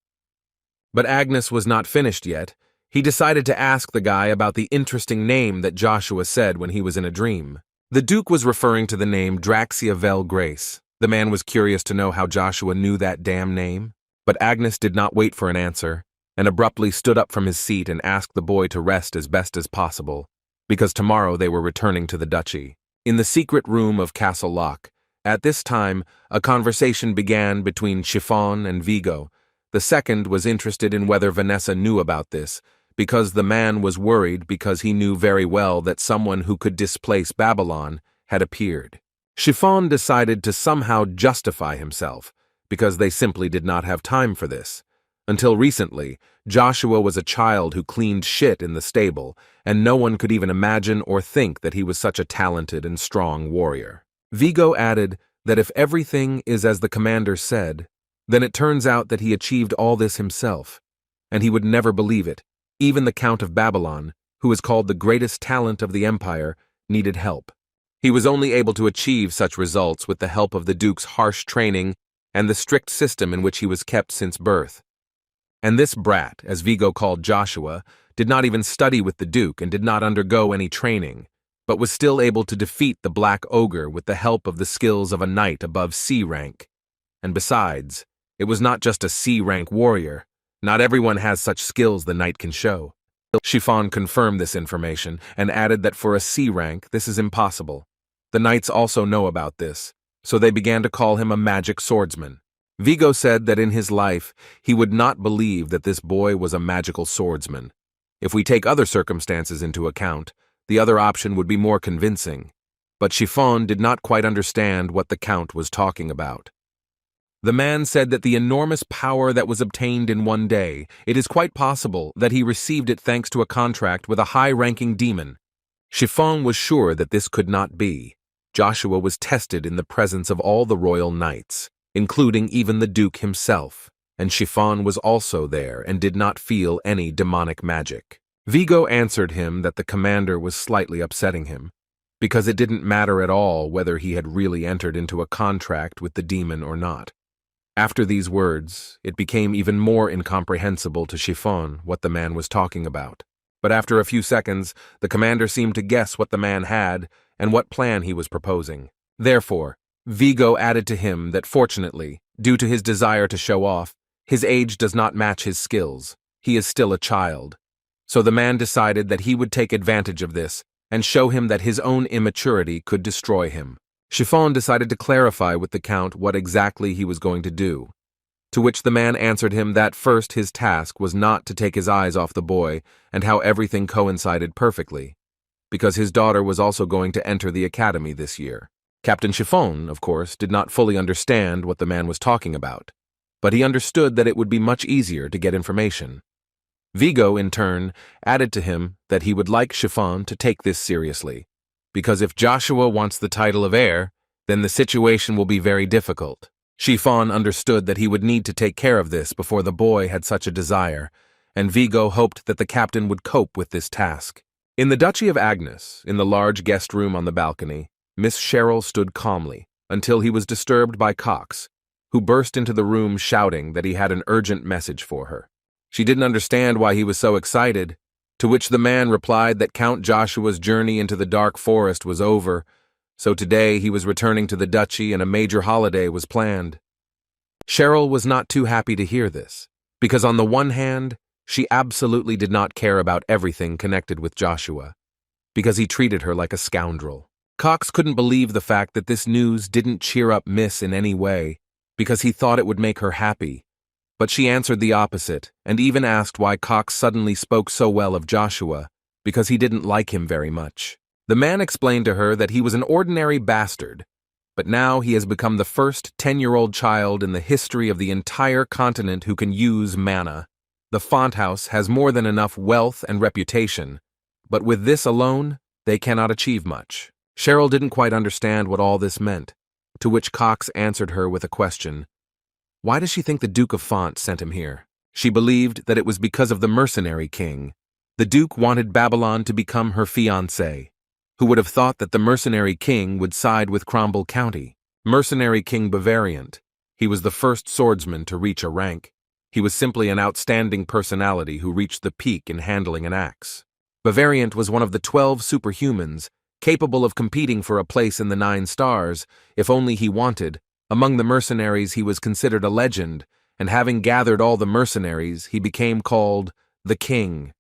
But Agnes was not finished yet. He decided to ask the guy about the interesting name that Joshua said when he was in a dream. The Duke was referring to the name Draxia Vel Grace. The man was curious to know how Joshua knew that damn name. But Agnes did not wait for an answer, and abruptly stood up from his seat and asked the boy to rest as best as possible, because tomorrow they were returning to the duchy. In the secret room of Castle Lock, at this time, a conversation began between Chiffon and Vigo. The second was interested in whether Vanessa knew about this, because the man was worried because he knew very well that someone who could displace Babylon had appeared. Chiffon decided to somehow justify himself, because they simply did not have time for this. Until recently, Joshua was a child who cleaned shit in the stable, and no one could even imagine or think that he was such a talented and strong warrior. Vigo added that if everything is as the commander said, then it turns out that he achieved all this himself, and he would never believe it. Even the Count of Babylon, who is called the greatest talent of the empire, needed help. He was only able to achieve such results with the help of the Duke's harsh training and the strict system in which he was kept since birth. And this brat, as Vigo called Joshua, did not even study with the Duke and did not undergo any training, but was still able to defeat the Black Ogre with the help of the skills of a knight above C rank. And besides, it was not just a C rank warrior. Not everyone has such skills the knight can show. Chiffon confirmed this information and added that for a C rank, this is impossible. The knights also know about this, so they began to call him a magic swordsman. Vigo said that in his life, he would not believe that this boy was a magical swordsman. If we take other circumstances into account, the other option would be more convincing. But Chiffon did not quite understand what the Count was talking about. The man said that the enormous power that was obtained in one day, it is quite possible that he received it thanks to a contract with a high-ranking demon. Chiffon was sure that this could not be. Joshua was tested in the presence of all the royal knights, including even the Duke himself, and Chiffon was also there and did not feel any demonic magic. Vigo answered him that the commander was slightly upsetting him, because it didn't matter at all whether he had really entered into a contract with the demon or not. After these words, it became even more incomprehensible to Chiffon what the man was talking about. But after a few seconds, the commander seemed to guess what the man had and what plan he was proposing. Therefore, Vigo added to him that fortunately, due to his desire to show off, his age does not match his skills. He is still a child. So the man decided that he would take advantage of this and show him that his own immaturity could destroy him. Chiffon decided to clarify with the Count what exactly he was going to do, to which the man answered him that first his task was not to take his eyes off the boy and how everything coincided perfectly, because his daughter was also going to enter the academy this year. Captain Chiffon, of course, did not fully understand what the man was talking about, but he understood that it would be much easier to get information. Vigo, in turn, added to him that he would like Chiffon to take this seriously, because if Joshua wants the title of heir, then the situation will be very difficult. Chiffon understood that he would need to take care of this before the boy had such a desire, and Vigo hoped that the captain would cope with this task. In the Duchy of Agnes, in the large guest room on the balcony, Miss Cheryl stood calmly until he was disturbed by Cox, who burst into the room shouting that he had an urgent message for her. She didn't understand why he was so excited, to which the man replied that Count Joshua's journey into the dark forest was over, so today he was returning to the duchy and a major holiday was planned. Cheryl was not too happy to hear this, because on the one hand, she absolutely did not care about everything connected with Joshua, because he treated her like a scoundrel. Cox couldn't believe the fact that this news didn't cheer up Miss in any way, because he thought it would make her happy. But she answered the opposite, and even asked why Cox suddenly spoke so well of Joshua, because he didn't like him very much. The man explained to her that he was an ordinary bastard, but now he has become the first 10-year-old child in the history of the entire continent who can use mana. The font house has more than enough wealth and reputation, but with this alone, they cannot achieve much. Cheryl didn't quite understand what all this meant, to which Cox answered her with a question. Why does she think the Duke of Font sent him here? She believed that it was because of the mercenary king. The Duke wanted Babylon to become her fiancé. Who would have thought that the mercenary king would side with Cromwell County? Mercenary King Bavariant. He was the first swordsman to reach a rank. He was simply an outstanding personality who reached the peak in handling an axe. Bavariant was one of the 12 superhumans, capable of competing for a place in the 9 stars, if only he wanted. Among the mercenaries he was considered a legend, and having gathered all the mercenaries, he became called the King.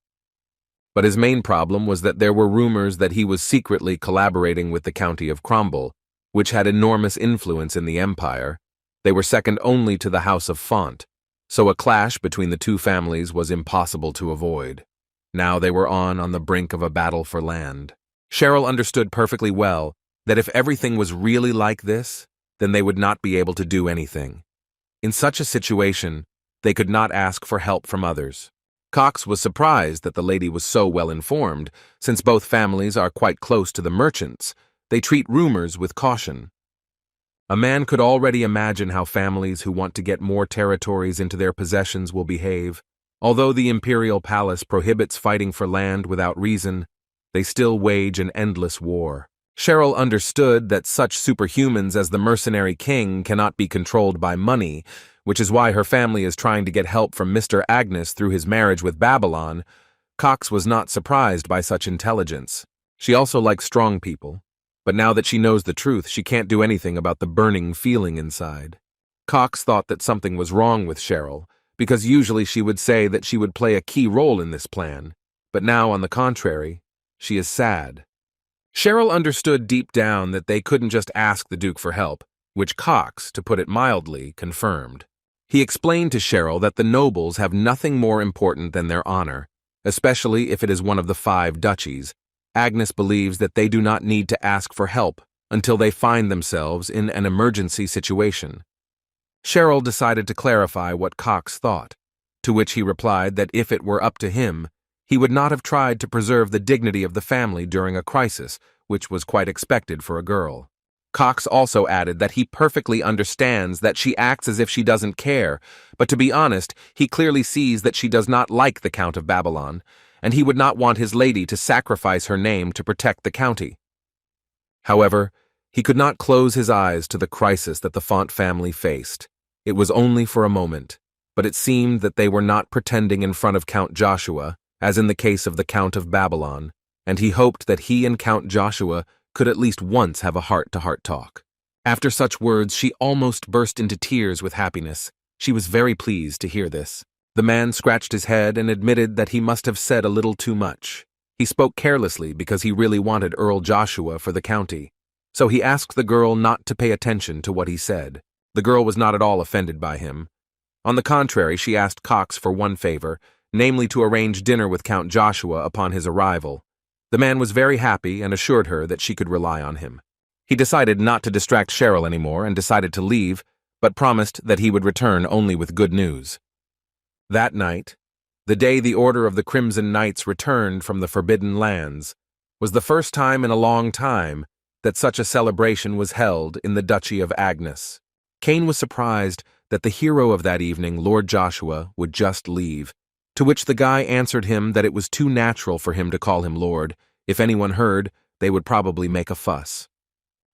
But his main problem was that there were rumors that he was secretly collaborating with the County of Cromwell, which had enormous influence in the empire. They were second only to the House of Font, so a clash between the two families was impossible to avoid. Now they were on the brink of a battle for land. Cheryl understood perfectly well that if everything was really like this, then they would not be able to do anything. In such a situation, they could not ask for help from others. Cox was surprised that the lady was so well informed, since both families are quite close to the merchants. They treat rumors with caution. A man could already imagine how families who want to get more territories into their possessions will behave. Although the imperial palace prohibits fighting for land without reason, they still wage an endless war. Cheryl understood that such superhumans as the mercenary king cannot be controlled by money, which is why her family is trying to get help from Mr. Agnes through his marriage with Babylon. Cox was not surprised by such intelligence. She also likes strong people, but now that she knows the truth, she can't do anything about the burning feeling inside. Cox thought that something was wrong with Cheryl, because usually she would say that she would play a key role in this plan, but now, on the contrary, she is sad. Cheryl understood deep down that they couldn't just ask the Duke for help, which Cox, to put it mildly, confirmed. He explained to Cheryl that the nobles have nothing more important than their honor, especially if it is one of the 5 duchies. Agnes believes that they do not need to ask for help until they find themselves in an emergency situation. Cheryl decided to clarify what Cox thought, to which he replied that if it were up to him, he would not have tried to preserve the dignity of the family during a crisis, which was quite expected for a girl. Cox also added that he perfectly understands that she acts as if she doesn't care, but to be honest, he clearly sees that she does not like the Count of Babylon, and he would not want his lady to sacrifice her name to protect the county. However, he could not close his eyes to the crisis that the Font family faced. It was only for a moment, but it seemed that they were not pretending in front of Count Joshua, as in the case of the Count of Babylon, and he hoped that he and Count Joshua could at least once have a heart-to-heart talk. After such words, she almost burst into tears with happiness. She was very pleased to hear this. The man scratched his head and admitted that he must have said a little too much. He spoke carelessly because he really wanted Earl Joshua for the county, so he asked the girl not to pay attention to what he said. The girl was not at all offended by him. On the contrary, she asked Cox for one favor, namely to arrange dinner with Count Joshua upon his arrival. The man was very happy and assured her that she could rely on him. He decided not to distract Cheryl anymore and decided to leave, but promised that he would return only with good news. That night, the day the Order of the Crimson Knights returned from the Forbidden Lands, was the first time in a long time that such a celebration was held in the Duchy of Agnes. Kane was surprised that the hero of that evening, Lord Joshua, would just leave, to which the guy answered him that it was too natural for him to call him Lord. If anyone heard, they would probably make a fuss.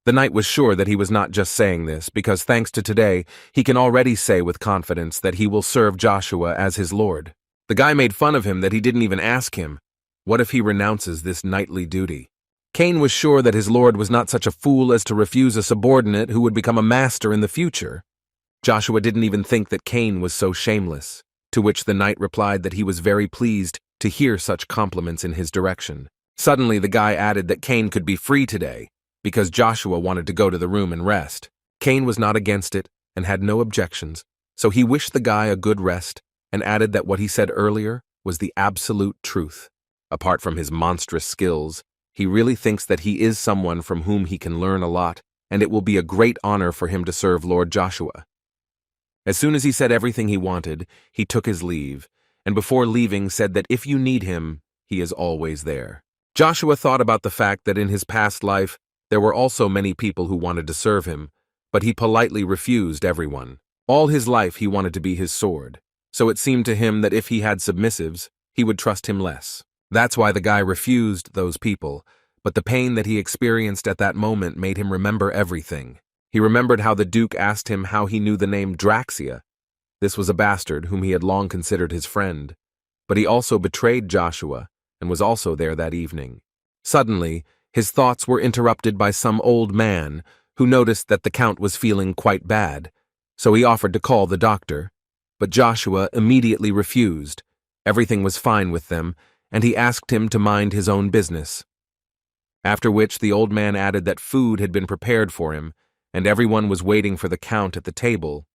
The knight was sure that he was not just saying this, because thanks to today, he can already say with confidence that he will serve Joshua as his lord. The guy made fun of him that he didn't even ask him. What if he renounces this knightly duty? Kane was sure that his lord was not such a fool as to refuse a subordinate who would become a master in the future. Joshua didn't even think that Kane was so shameless, to which the knight replied that he was very pleased to hear such compliments in his direction. Suddenly the guy added that Kane could be free today, because Joshua wanted to go to the room and rest. Kane was not against it and had no objections, so he wished the guy a good rest and added that what he said earlier was the absolute truth. Apart from his monstrous skills, he really thinks that he is someone from whom he can learn a lot, and it will be a great honor for him to serve Lord Joshua. As soon as he said everything he wanted, he took his leave, and before leaving said that if you need him, he is always there. Joshua thought about the fact that in his past life, there were also many people who wanted to serve him, but he politely refused everyone. All his life he wanted to be his sword, so it seemed to him that if he had submissives, he would trust him less. That's why the guy refused those people, but the pain that he experienced at that moment made him remember everything. He remembered how the Duke asked him how he knew the name Draxia. This was a bastard whom he had long considered his friend, but he also betrayed Joshua and was also there that evening. Suddenly, his thoughts were interrupted by some old man who noticed that the Count was feeling quite bad, so he offered to call the doctor, but Joshua immediately refused. Everything was fine with them, and he asked him to mind his own business. After which the old man added that food had been prepared for him, and everyone was waiting for the Count at the table,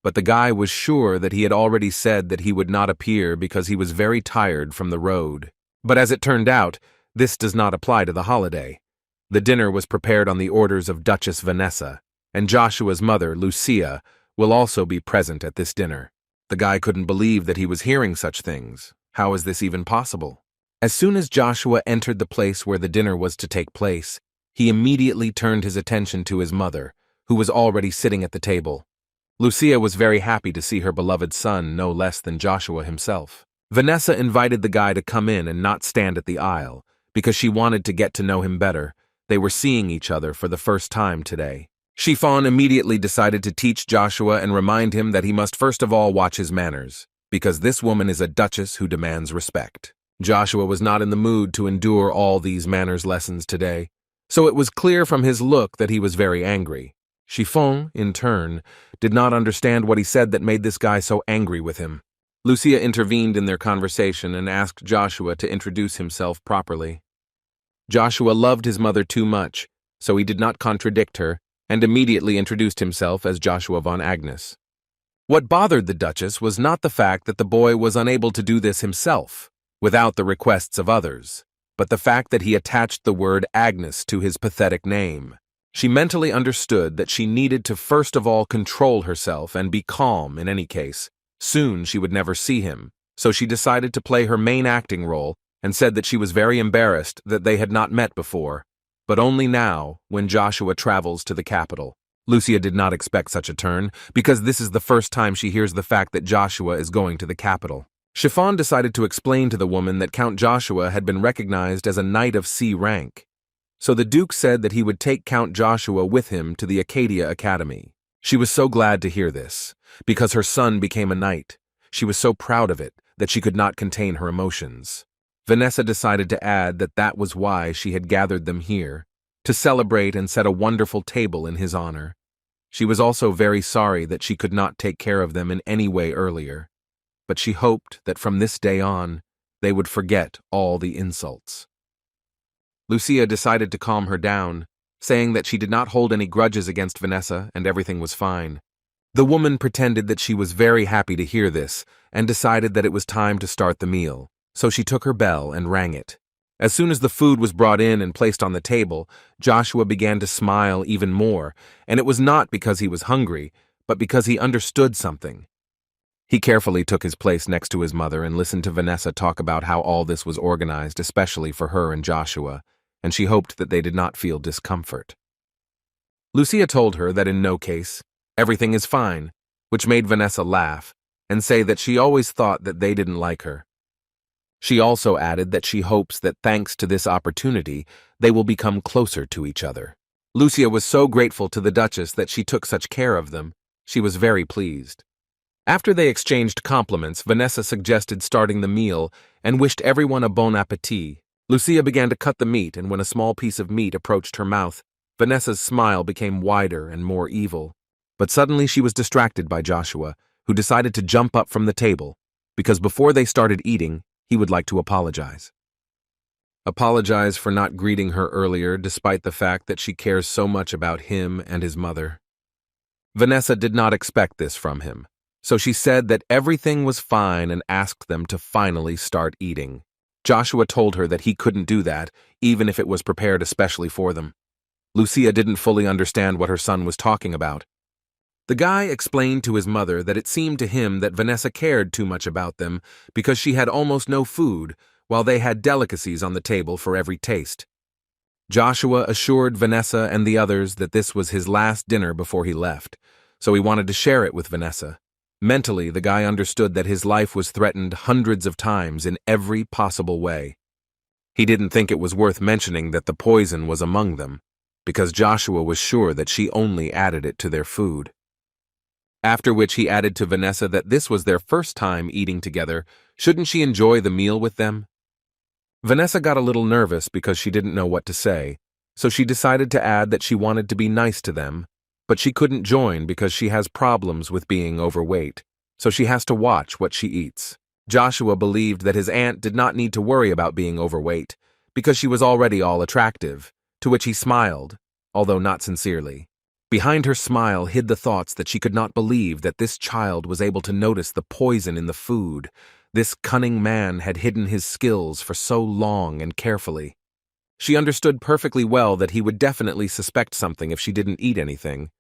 but the guy was sure that he had already said that he would not appear because he was very tired from the road. But as it turned out, this does not apply to the holiday. The dinner was prepared on the orders of Duchess Vanessa, and Joshua's mother, Lucia, will also be present at this dinner. The guy couldn't believe that he was hearing such things. How is this even possible? As soon as Joshua entered the place where the dinner was to take place, he immediately turned his attention to his mother, who was already sitting at the table. Lucia was very happy to see her beloved son no less than Joshua himself. Vanessa invited the guy to come in and not stand at the aisle, because she wanted to get to know him better. They were seeing each other for the first time today. Chiffon immediately decided to teach Joshua and remind him that he must first of all watch his manners, because this woman is a duchess who demands respect. Joshua was not in the mood to endure all these manners lessons today, so it was clear from his look that he was very angry. Chiffon, in turn, did not understand what he said that made this guy so angry with him. Lucia intervened in their conversation and asked Joshua to introduce himself properly. Joshua loved his mother too much, so he did not contradict her and immediately introduced himself as Joshua von Agnes. What bothered the Duchess was not the fact that the boy was unable to do this himself, without the requests of others, but the fact that he attached the word Agnes to his pathetic name. She mentally understood that she needed to first of all control herself and be calm in any case. Soon she would never see him, so she decided to play her main acting role and said that she was very embarrassed that they had not met before, but only now when Joshua travels to the capital. Lucia did not expect such a turn, because this is the first time she hears the fact that Joshua is going to the capital. Chiffon decided to explain to the woman that Count Joshua had been recognized as a knight of C rank. So the Duke said that he would take Count Joshua with him to the Acadia Academy. She was so glad to hear this, because her son became a knight. She was so proud of it that she could not contain her emotions. Vanessa decided to add that that was why she had gathered them here, to celebrate and set a wonderful table in his honor. She was also very sorry that she could not take care of them in any way earlier, but she hoped that from this day on, they would forget all the insults. Lucia decided to calm her down, saying that she did not hold any grudges against Vanessa and everything was fine. The woman pretended that she was very happy to hear this and decided that it was time to start the meal, so she took her bell and rang it. As soon as the food was brought in and placed on the table, Joshua began to smile even more, and it was not because he was hungry, but because he understood something. He carefully took his place next to his mother and listened to Vanessa talk about how all this was organized especially for her and Joshua, and she hoped that they did not feel discomfort. Lucia told her that in no case, everything is fine, which made Vanessa laugh and say that she always thought that they didn't like her. She also added that she hopes that thanks to this opportunity, they will become closer to each other. Lucia was so grateful to the Duchess that she took such care of them. She was very pleased. After they exchanged compliments, Vanessa suggested starting the meal and wished everyone a bon appétit. Lucia began to cut the meat, and when a small piece of meat approached her mouth, Vanessa's smile became wider and more evil. But suddenly she was distracted by Joshua, who decided to jump up from the table, because before they started eating, he would like to apologize. Apologize for not greeting her earlier despite the fact that she cares so much about him and his mother. Vanessa did not expect this from him, so she said that everything was fine and asked them to finally start eating. Joshua told her that he couldn't do that, even if it was prepared especially for them. Lucia didn't fully understand what her son was talking about. The guy explained to his mother that it seemed to him that Vanessa cared too much about them because she had almost no food, while they had delicacies on the table for every taste. Joshua assured Vanessa and the others that this was his last dinner before he left, so he wanted to share it with Vanessa. Mentally, the guy understood that his life was threatened hundreds of times in every possible way. He didn't think it was worth mentioning that the poison was among them, because Joshua was sure that she only added it to their food. After which he added to Vanessa that this was their first time eating together. Shouldn't she enjoy the meal with them? Vanessa got a little nervous because she didn't know what to say, so she decided to add that she wanted to be nice to them, but she couldn't join because she has problems with being overweight, so she has to watch what she eats. Joshua believed that his aunt did not need to worry about being overweight, because she was already all attractive, to which he smiled, although not sincerely. Behind her smile hid the thoughts that she could not believe that this child was able to notice the poison in the food. This cunning man had hidden his skills for so long and carefully. She understood perfectly well that he would definitely suspect something if she didn't eat anything,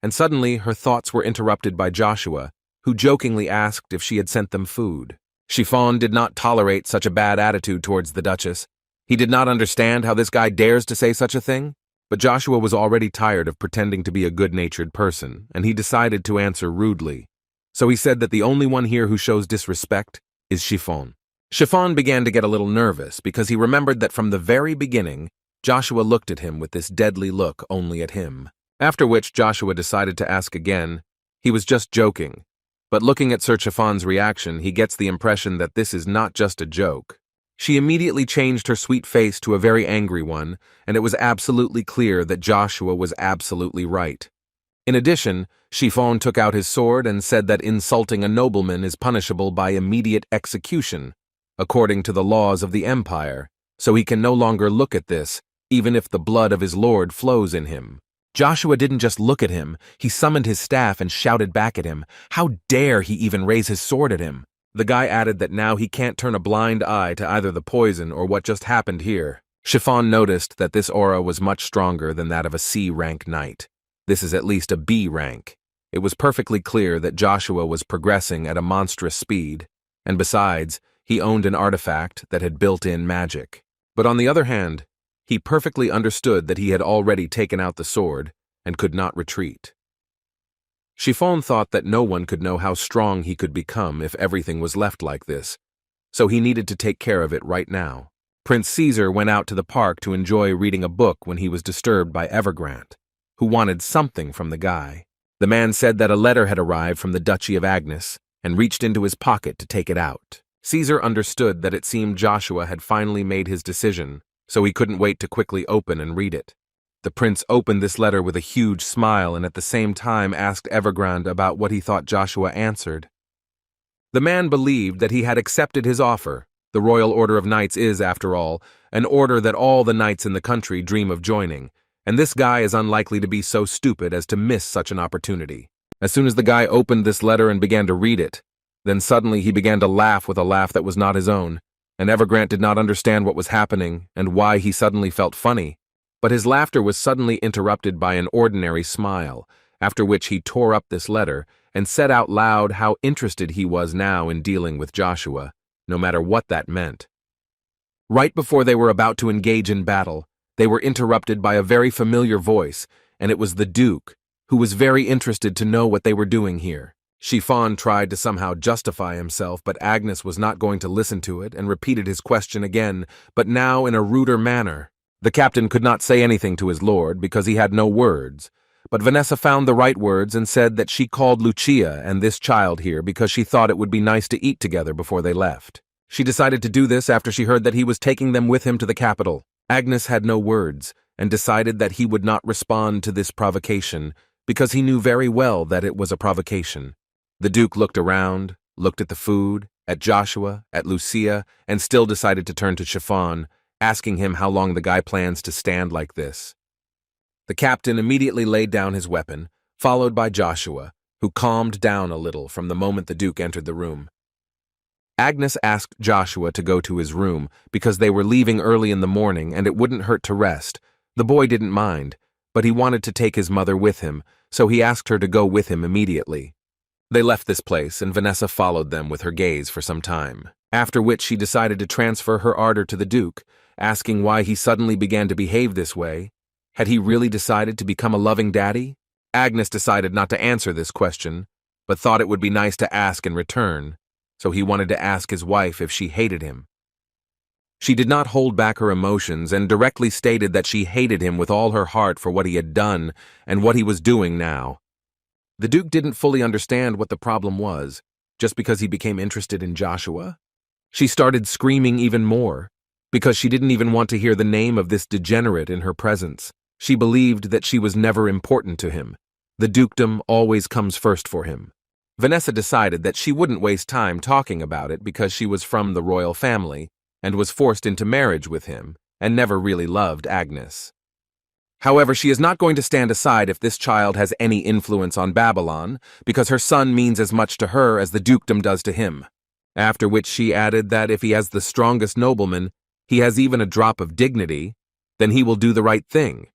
and suddenly her thoughts were interrupted by Joshua, who jokingly asked if she had sent them food. Chiffon did not tolerate such a bad attitude towards the Duchess. He did not understand how this guy dares to say such a thing. But Joshua was already tired of pretending to be a good-natured person, and he decided to answer rudely. So he said that the only one here who shows disrespect is Chiffon. Chiffon began to get a little nervous because he remembered that from the very beginning, Joshua looked at him with this deadly look only at him. After which Joshua decided to ask again. He was just joking, but looking at Sir Chiffon's reaction, he gets the impression that this is not just a joke. She immediately changed her sweet face to a very angry one, and it was absolutely clear that Joshua was absolutely right. In addition, Chiffon took out his sword and said that insulting a nobleman is punishable by immediate execution, according to the laws of the empire, so he can no longer look at this, even if the blood of his lord flows in him. Joshua didn't just look at him, he summoned his staff and shouted back at him. How dare he even raise his sword at him? The guy added that now he can't turn a blind eye to either the poison or what just happened here. Chiffon noticed that this aura was much stronger than that of a C-rank knight. This is at least a B rank. It was perfectly clear that Joshua was progressing at a monstrous speed, and besides, he owned an artifact that had built-in magic. But on the other hand, he perfectly understood that he had already taken out the sword and could not retreat. Chiffon thought that no one could know how strong he could become if everything was left like this, so he needed to take care of it right now. Prince Caesar went out to the park to enjoy reading a book when he was disturbed by Evergrande, who wanted something from the guy. The man said that a letter had arrived from the Duchy of Agnes and reached into his pocket to take it out. Caesar understood that it seemed Joshua had finally made his decision, so he couldn't wait to quickly open and read it. The prince opened this letter with a huge smile and at the same time asked Evergrande about what he thought Joshua answered. The man believed that he had accepted his offer. The Royal Order of Knights is, after all, an order that all the knights in the country dream of joining, and this guy is unlikely to be so stupid as to miss such an opportunity. As soon as the guy opened this letter and began to read it, then suddenly he began to laugh with a laugh that was not his own, and Evergrande did not understand what was happening and why he suddenly felt funny. But his laughter was suddenly interrupted by an ordinary smile, after which he tore up this letter and said out loud how interested he was now in dealing with Joshua, no matter what that meant. Right before they were about to engage in battle, they were interrupted by a very familiar voice, and it was the Duke, who was very interested to know what they were doing here. Chiffon tried to somehow justify himself, but Agnes was not going to listen to it and repeated his question again, but now in a ruder manner. The captain could not say anything to his lord because he had no words, but Vanessa found the right words and said that she called Lucia and this child here because she thought it would be nice to eat together before they left. She decided to do this after she heard that he was taking them with him to the capital. Agnes had no words and decided that he would not respond to this provocation because he knew very well that it was a provocation. The Duke looked around, looked at the food, at Joshua, at Lucia, and still decided to turn to Chiffon, asking him how long the guy plans to stand like this. The captain immediately laid down his weapon, followed by Joshua, who calmed down a little from the moment the Duke entered the room. Agnes asked Joshua to go to his room because they were leaving early in the morning and it wouldn't hurt to rest. The boy didn't mind, but he wanted to take his mother with him, so he asked her to go with him immediately. They left this place and Vanessa followed them with her gaze for some time, after which she decided to transfer her ardor to the Duke, asking why he suddenly began to behave this way. Had he really decided to become a loving daddy? Agnes decided not to answer this question, but thought it would be nice to ask in return, so he wanted to ask his wife if she hated him. She did not hold back her emotions and directly stated that she hated him with all her heart for what he had done and what he was doing now. The Duke didn't fully understand what the problem was, just because he became interested in Joshua. She started screaming even more, because she didn't even want to hear the name of this degenerate in her presence. She believed that she was never important to him. The dukedom always comes first for him. Vanessa decided that she wouldn't waste time talking about it because she was from the royal family and was forced into marriage with him and never really loved Agnes. However, she is not going to stand aside if this child has any influence on Babylon because her son means as much to her as the dukedom does to him. After which she added that if he has the strongest nobleman, he has even a drop of dignity, then he will do the right thing.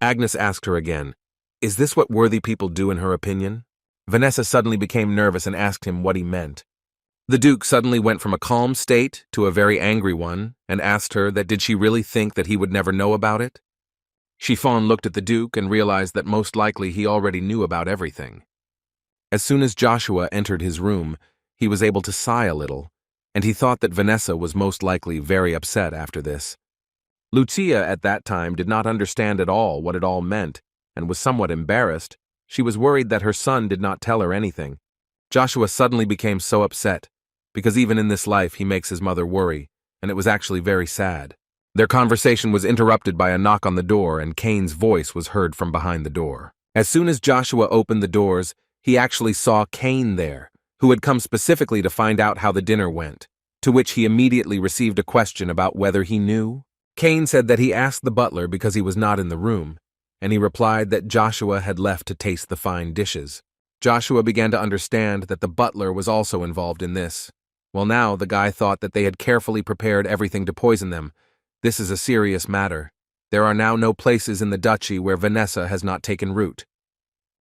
Agnes asked her again, "Is this what worthy people do in her opinion?" Vanessa suddenly became nervous and asked him what he meant. The Duke suddenly went from a calm state to a very angry one and asked her that did she really think that he would never know about it? Chiffon looked at the Duke and realized that most likely he already knew about everything. As soon as Joshua entered his room, he was able to sigh a little, and he thought that Vanessa was most likely very upset after this. Lucia at that time did not understand at all what it all meant and was somewhat embarrassed. She was worried that her son did not tell her anything. Joshua suddenly became so upset, because even in this life he makes his mother worry, and it was actually very sad. Their conversation was interrupted by a knock on the door and Cain's voice was heard from behind the door. As soon as Joshua opened the doors, he actually saw Cain there, who had come specifically to find out how the dinner went, to which he immediately received a question about whether he knew. Cain said that he asked the butler because he was not in the room, and he replied that Joshua had left to taste the fine dishes. Joshua began to understand that the butler was also involved in this. Well, now the guy thought that they had carefully prepared everything to poison them. This is a serious matter. There are now no places in the duchy where Vanessa has not taken root.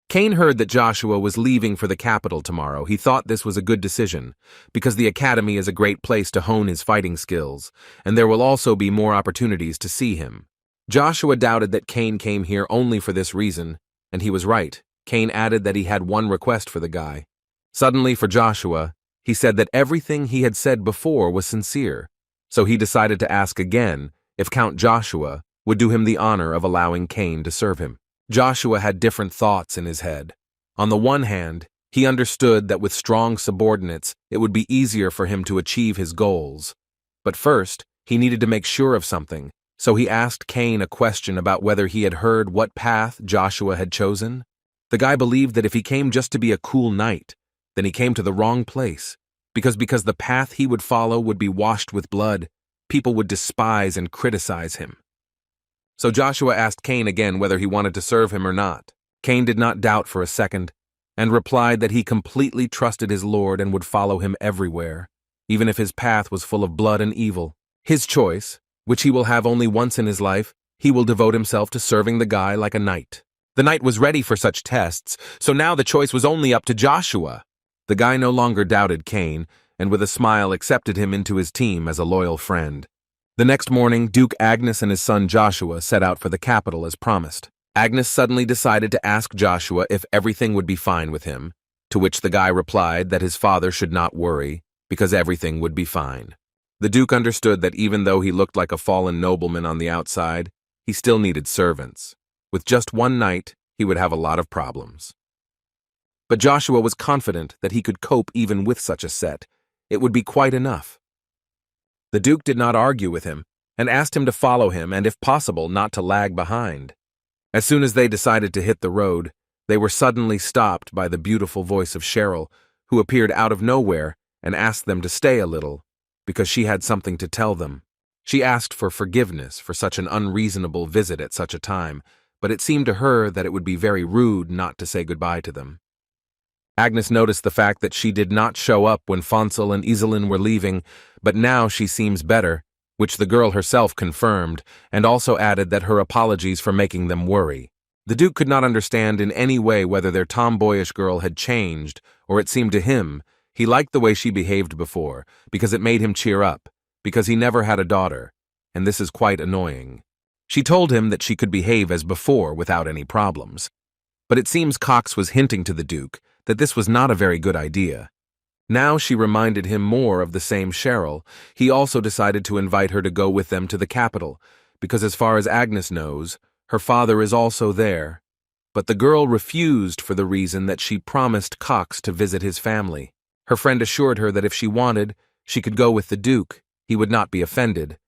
Cain heard that Joshua was leaving for the capital tomorrow. He thought this was a good decision, because the academy is a great place to hone his fighting skills, and there will also be more opportunities to see him. Joshua doubted that Cain came here only for this reason, and he was right. Cain added that he had one request for the guy. Suddenly, for Joshua, he said that everything he had said before was sincere, so he decided to ask again if Count Joshua would do him the honor of allowing Cain to serve him. Joshua had different thoughts in his head. On the one hand, he understood that with strong subordinates, it would be easier for him to achieve his goals. But first, he needed to make sure of something, so he asked Cain a question about whether he had heard what path Joshua had chosen. The guy believed that if he came just to be a cool knight, then he came to the wrong place, because the path he would follow would be washed with blood. People would despise and criticize him. So Joshua asked Cain again whether he wanted to serve him or not. Cain did not doubt for a second, and replied that he completely trusted his lord and would follow him everywhere, even if his path was full of blood and evil. His choice, which he will have only once in his life, he will devote himself to serving the guy like a knight. The knight was ready for such tests, so now the choice was only up to Joshua. The guy no longer doubted Cain, and with a smile accepted him into his team as a loyal friend. The next morning, Duke Agnes and his son Joshua set out for the capital as promised. Agnes suddenly decided to ask Joshua if everything would be fine with him, to which the guy replied that his father should not worry, because everything would be fine. The Duke understood that even though he looked like a fallen nobleman on the outside, he still needed servants. With just one knight, he would have a lot of problems. But Joshua was confident that he could cope even with such a set. It would be quite enough. The Duke did not argue with him, and asked him to follow him and, if possible, not to lag behind. As soon as they decided to hit the road, they were suddenly stopped by the beautiful voice of Cheryl, who appeared out of nowhere and asked them to stay a little, because she had something to tell them. She asked for forgiveness for such an unreasonable visit at such a time, but it seemed to her that it would be very rude not to say goodbye to them. Agnes noticed the fact that she did not show up when Fonsel and Iselin were leaving, but now she seems better, which the girl herself confirmed, and also added that her apologies for making them worry. The Duke could not understand in any way whether their tomboyish girl had changed, or it seemed to him he liked the way she behaved before, because it made him cheer up, because he never had a daughter, and this is quite annoying. She told him that she could behave as before without any problems. But it seems Cox was hinting to the Duke that this was not a very good idea. Now she reminded him more of the same Cheryl. He also decided to invite her to go with them to the capital, because as far as Agnes knows, her father is also there. But the girl refused for the reason that she promised Cox to visit his family. Her friend assured her that if she wanted, she could go with the Duke. He would not be offended.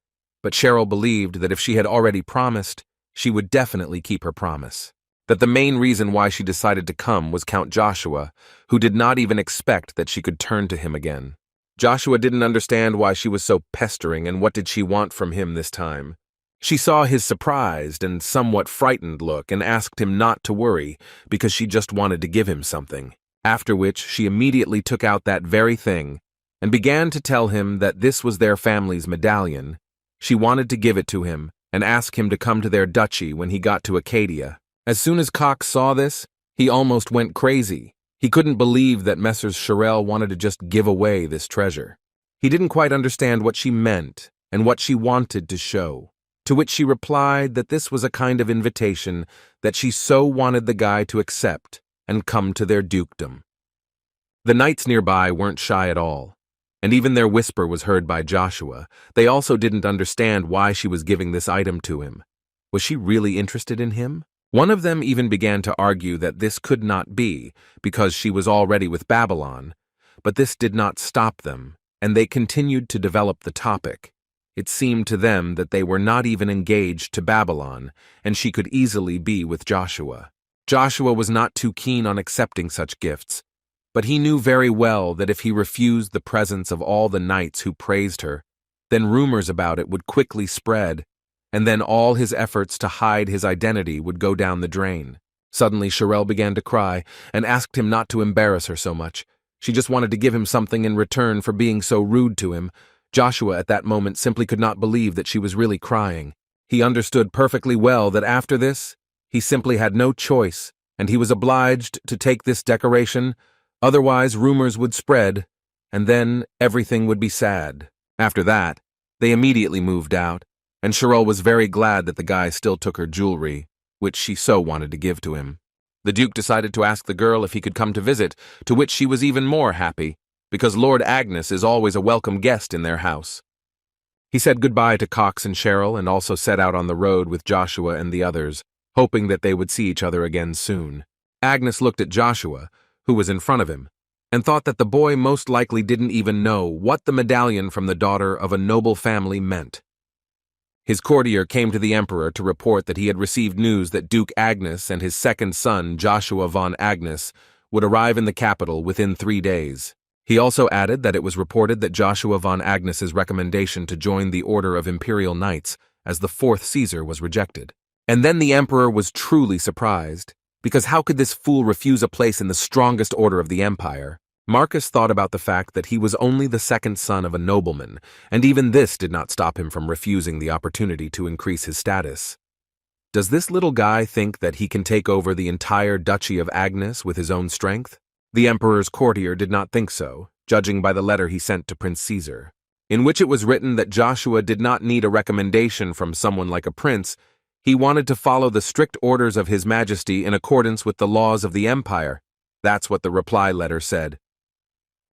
But Cheryl believed that if she had already promised, she would definitely keep her promise. That the main reason why she decided to come was Count Joshua, who did not even expect that she could turn to him again. Joshua didn't understand why she was so pestering and what did she want from him this time. She saw his surprised and somewhat frightened look and asked him not to worry because she just wanted to give him something. After which she immediately took out that very thing and began to tell him that this was their family's medallion. She wanted to give it to him and ask him to come to their duchy when he got to Acadia. As soon as Cox saw this, he almost went crazy. He couldn't believe that Messrs. Cherel wanted to just give away this treasure. He didn't quite understand what she meant and what she wanted to show, to which she replied that this was a kind of invitation that she so wanted the guy to accept and come to their dukedom. The knights nearby weren't shy at all, and even their whisper was heard by Joshua. They also didn't understand why she was giving this item to him. Was she really interested in him? One of them even began to argue that this could not be, because she was already with Babylon, but this did not stop them, and they continued to develop the topic. It seemed to them that they were not even engaged to Babylon, and she could easily be with Joshua. Joshua was not too keen on accepting such gifts, but he knew very well that if he refused the presence of all the knights who praised her, then rumors about it would quickly spread, and then all his efforts to hide his identity would go down the drain. Suddenly, Cherelle began to cry and asked him not to embarrass her so much. She just wanted to give him something in return for being so rude to him. Joshua at that moment simply could not believe that she was really crying. He understood perfectly well that after this, he simply had no choice, and he was obliged to take this decoration, otherwise rumors would spread, and then everything would be sad. After that, they immediately moved out, and Cherelle was very glad that the guy still took her jewelry, which she so wanted to give to him. The Duke decided to ask the girl if he could come to visit, to which she was even more happy, because Lord Agnes is always a welcome guest in their house. He said goodbye to Cox and Cheryl and also set out on the road with Joshua and the others, hoping that they would see each other again soon. Agnes looked at Joshua, who was in front of him, and thought that the boy most likely didn't even know what the medallion from the daughter of a noble family meant. His courtier came to the emperor to report that he had received news that Duke Agnes and his second son, Joshua von Agnes, would arrive in the capital within 3 days. He also added that it was reported that Joshua von Agnes's recommendation to join the Order of Imperial Knights as the fourth Caesar was rejected. And then the emperor was truly surprised, because how could this fool refuse a place in the strongest order of the empire? Marcus thought about the fact that he was only the second son of a nobleman, and even this did not stop him from refusing the opportunity to increase his status. Does this little guy think that he can take over the entire Duchy of Agnes with his own strength? The emperor's courtier did not think so, judging by the letter he sent to Prince Caesar, in which it was written that Joshua did not need a recommendation from someone like a prince. He wanted to follow the strict orders of His Majesty in accordance with the laws of the empire. That's what the reply letter said.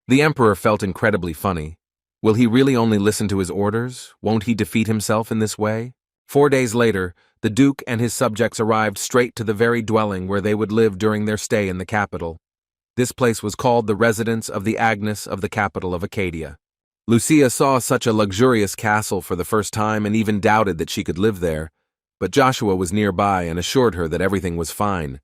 The emperor felt incredibly funny. Will he really only listen to his orders? Won't he defeat himself in this way? 4 days later, the Duke and his subjects arrived straight to the very dwelling where they would live during their stay in the capital. This place was called the residence of the Agnes of the capital of Acadia. Lucia saw such a luxurious castle for the first time and even doubted that she could live there, but Joshua was nearby and assured her that everything was fine.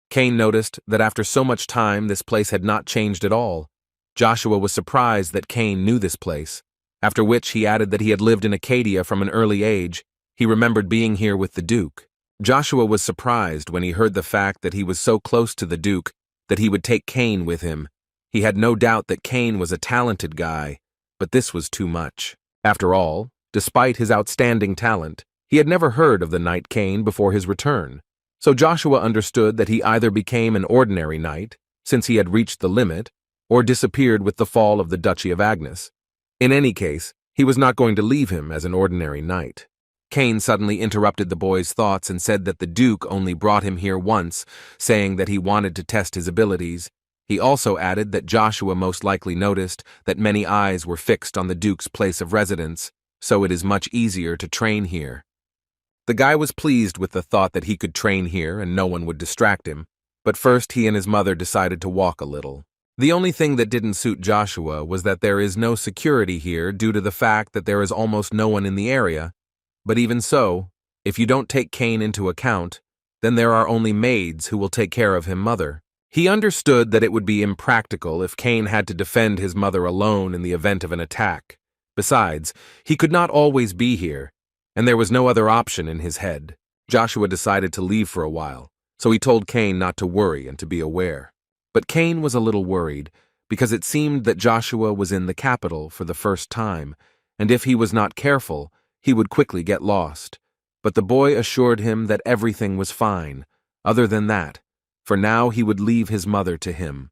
Cain noticed that after so much time this place had not changed at all. Joshua was surprised that Cain knew this place, after which he added that he had lived in Acadia from an early age. He remembered being here with the Duke. Joshua was surprised when he heard the fact that he was so close to the Duke that he would take Cain with him. He had no doubt that Cain was a talented guy, but this was too much. After all, despite his outstanding talent, he had never heard of the knight Cain before his return. So Joshua understood that he either became an ordinary knight, since he had reached the limit, or disappeared with the fall of the Duchy of Agnes. In any case, he was not going to leave him as an ordinary knight. Cain suddenly interrupted the boy's thoughts and said that the Duke only brought him here once, saying that he wanted to test his abilities. He also added that Joshua most likely noticed that many eyes were fixed on the Duke's place of residence, so it is much easier to train here. The guy was pleased with the thought that he could train here and no one would distract him, but first he and his mother decided to walk a little. The only thing that didn't suit Joshua was that there is no security here due to the fact that there is almost no one in the area. But even so, if you don't take Cain into account, then there are only maids who will take care of him mother. He understood that it would be impractical if Cain had to defend his mother alone in the event of an attack. Besides, he could not always be here, and there was no other option in his head. Joshua decided to leave for a while, so he told Cain not to worry and to be aware. But Cain was a little worried, because it seemed that Joshua was in the capital for the first time, and if he was not careful, he would quickly get lost. But the boy assured him that everything was fine, other than that, for now he would leave his mother to him.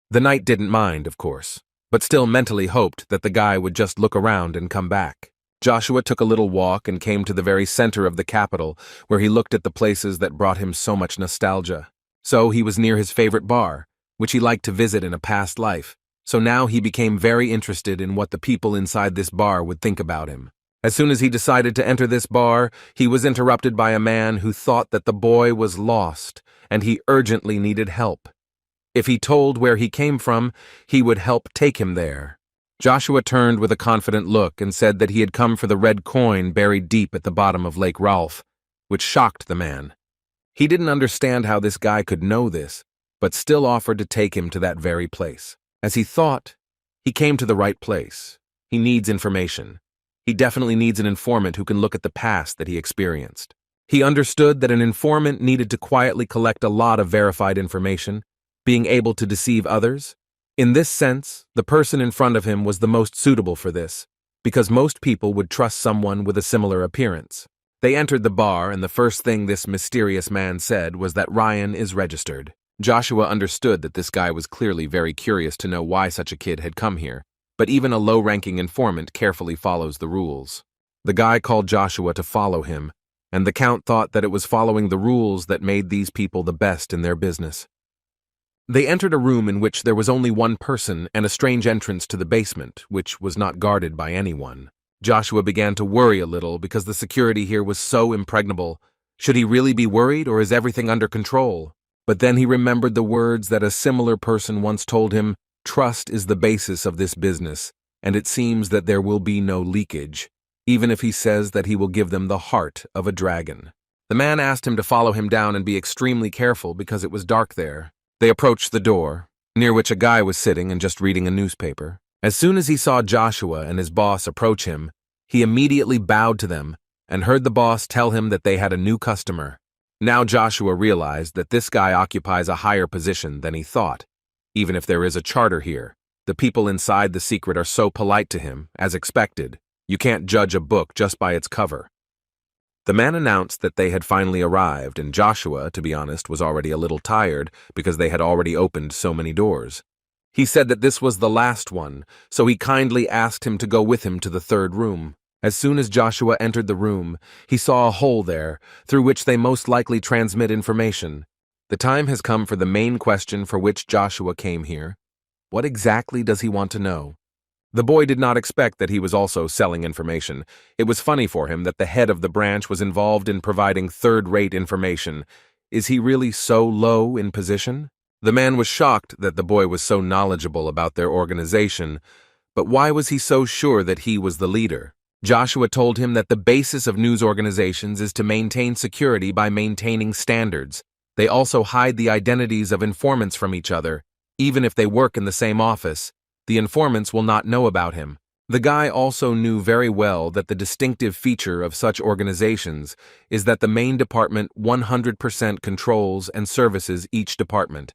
The knight didn't mind, of course, but still mentally hoped that the guy would just look around and come back. Joshua took a little walk and came to the very center of the capital, where he looked at the places that brought him so much nostalgia. So he was near his favorite bar, which he liked to visit in a past life, so now he became very interested in what the people inside this bar would think about him. As soon as he decided to enter this bar, he was interrupted by a man who thought that the boy was lost, and he urgently needed help. If he told where he came from, he would help take him there. Joshua turned with a confident look and said that he had come for the red coin buried deep at the bottom of Lake Ralph, which shocked the man. He didn't understand how this guy could know this, but still offered to take him to that very place. As he thought, he came to the right place. He needs information. He definitely needs an informant who can look at the past that he experienced. He understood that an informant needed to quietly collect a lot of verified information, being able to deceive others. In this sense, the person in front of him was the most suitable for this, because most people would trust someone with a similar appearance. They entered the bar, and the first thing this mysterious man said was that Ryan is registered. Joshua understood that this guy was clearly very curious to know why such a kid had come here, but even a low-ranking informant carefully follows the rules. The guy called Joshua to follow him, and the Count thought that it was following the rules that made these people the best in their business. They entered a room in which there was only one person and a strange entrance to the basement, which was not guarded by anyone. Joshua began to worry a little because the security here was so impregnable. Should he really be worried, or is everything under control? But then he remembered the words that a similar person once told him, "Trust is the basis of this business, and it seems that there will be no leakage, even if he says that he will give them the heart of a dragon." The man asked him to follow him down and be extremely careful because it was dark there. They approached the door, near which a guy was sitting and just reading a newspaper. As soon as he saw Joshua and his boss approach him, he immediately bowed to them and heard the boss tell him that they had a new customer. Now Joshua realized that this guy occupies a higher position than he thought. Even if there is a charter here, the people inside the secret are so polite to him, as expected. You can't judge a book just by its cover. The man announced that they had finally arrived, and Joshua, to be honest, was already a little tired because they had already opened so many doors. He said that this was the last one, so he kindly asked him to go with him to the third room. As soon as Joshua entered the room, he saw a hole there, through which they most likely transmit information. The time has come for the main question for which Joshua came here. What exactly does he want to know? The boy did not expect that he was also selling information. It was funny for him that the head of the branch was involved in providing third-rate information. Is he really so low in position? The man was shocked that the boy was so knowledgeable about their organization, but why was he so sure that he was the leader? Joshua told him that the basis of news organizations is to maintain security by maintaining standards. They also hide the identities of informants from each other. Even if they work in the same office, the informants will not know about him. The guy also knew very well that the distinctive feature of such organizations is that the main department 100% controls and services each department,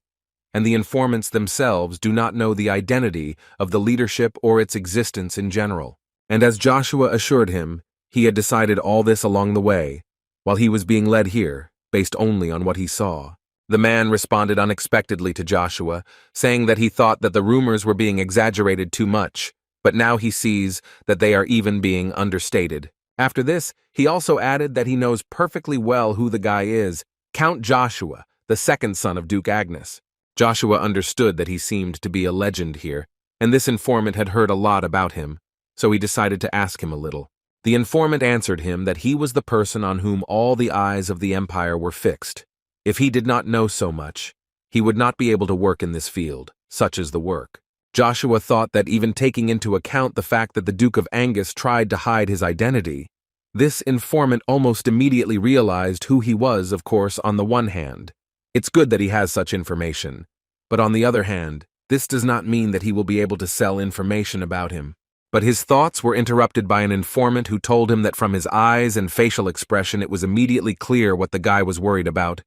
and the informants themselves do not know the identity of the leadership or its existence in general. And as Joshua assured him, he had decided all this along the way, while he was being led here, based only on what he saw. The man responded unexpectedly to Joshua, saying that he thought that the rumors were being exaggerated too much, but now he sees that they are even being understated. After this, he also added that he knows perfectly well who the guy is, Count Joshua, the second son of Duke Agnes. Joshua understood that he seemed to be a legend here, and this informant had heard a lot about him, so he decided to ask him a little. The informant answered him that he was the person on whom all the eyes of the empire were fixed. If he did not know so much, he would not be able to work in this field, such as the work. Joshua thought that even taking into account the fact that the Duke of Angus tried to hide his identity, this informant almost immediately realized who he was, of course, on the one hand. It's good that he has such information, but on the other hand, this does not mean that he will be able to sell information about him. But his thoughts were interrupted by an informant who told him that from his eyes and facial expression it was immediately clear what the guy was worried about.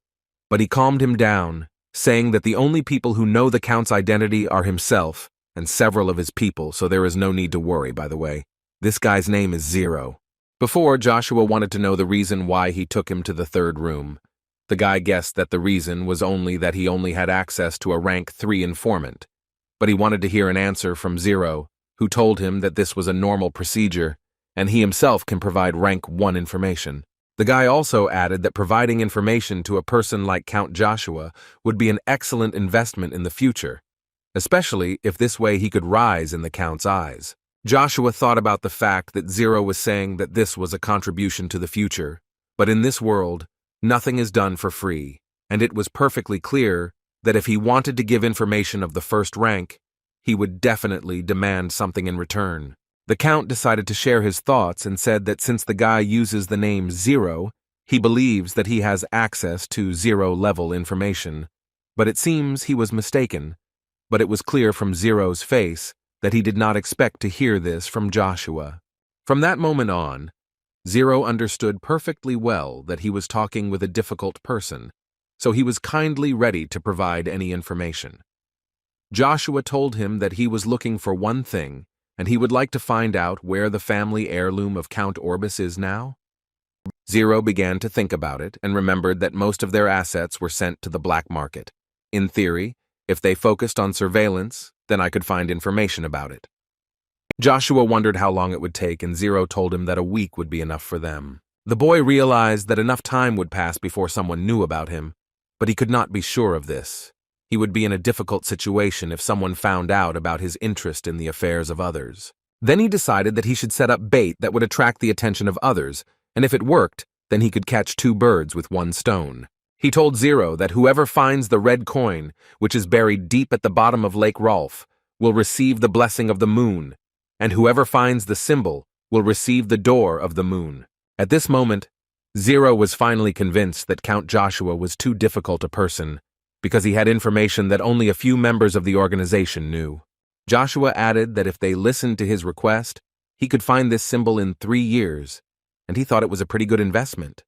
But he calmed him down, saying that the only people who know the Count's identity are himself and several of his people, so there is no need to worry, by the way. This guy's name is Zero. Before, Joshua wanted to know the reason why he took him to the third room. The guy guessed that the reason was only that he only had access to a rank 3 informant, but he wanted to hear an answer from Zero, who told him that this was a normal procedure, and he himself can provide rank 1 information. The guy also added that providing information to a person like Count Joshua would be an excellent investment in the future, especially if this way he could rise in the Count's eyes. Joshua thought about the fact that Zero was saying that this was a contribution to the future, but in this world, nothing is done for free, and it was perfectly clear that if he wanted to give information of the first rank, he would definitely demand something in return. The Count decided to share his thoughts and said that since the guy uses the name Zero, He believes that he has access to zero-level information, but it seems he was mistaken. But it was clear from Zero's face that he did not expect to hear this from Joshua. From that moment on, Zero understood perfectly well that he was talking with a difficult person, so he was kindly ready to provide any information. Joshua told him that he was looking for one thing, and he would like to find out where the family heirloom of Count Orbis is now. Zero began to think about it and remembered that most of their assets were sent to the black market. In theory, if they focused on surveillance, then I could find information about it. Joshua wondered how long it would take, and Zero told him that a week would be enough for them. The boy realized that enough time would pass before someone knew about him, but he could not be sure of this. He would be in a difficult situation if someone found out about his interest in the affairs of others. Then he decided that he should set up bait that would attract the attention of others, and if it worked, then he could catch two birds with one stone. He told Zero that whoever finds the red coin, which is buried deep at the bottom of Lake Rolf, will receive the blessing of the moon, and whoever finds the symbol will receive the door of the moon. At this moment, Zero was finally convinced that Count Joshua was too difficult a person, because he had information that only a few members of the organization knew. Joshua added that if they listened to his request, he could find this symbol in 3 years, and he thought it was a pretty good investment.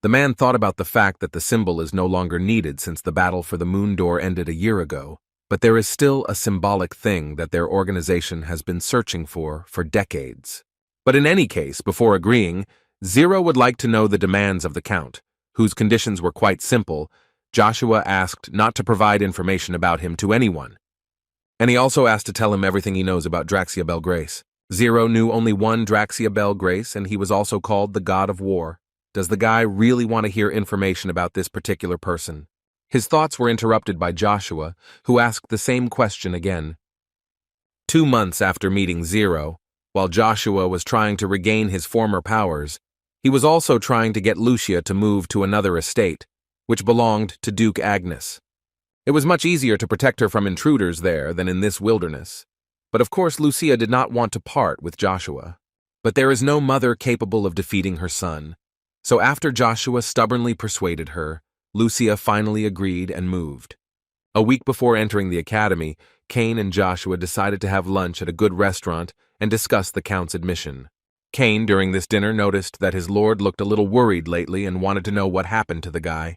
The man thought about the fact that the symbol is no longer needed since the battle for the moon door ended a year ago, but there is still a symbolic thing that their organization has been searching for decades. But in any case, before agreeing, Zero would like to know the demands of the Count, whose conditions were quite simple. Joshua asked not to provide information about him to anyone, and he also asked to tell him everything he knows about Draxia Bel Grace. Zero knew only one Draxia Bel Grace, and he was also called the God of War. Does the guy really want to hear information about this particular person? His thoughts were interrupted by Joshua, who asked the same question again. 2 months after meeting Zero, while Joshua was trying to regain his former powers, he was also trying to get Lucia to move to another estate, which belonged to Duke Agnes. It was much easier to protect her from intruders there than in this wilderness. But of course Lucia did not want to part with Joshua. But there is no mother capable of defeating her son. So after Joshua stubbornly persuaded her, Lucia finally agreed and moved. A week before entering the academy, Cain and Joshua decided to have lunch at a good restaurant and discuss the Count's admission. Cain, during this dinner, noticed that his lord looked a little worried lately and wanted to know what happened to the guy.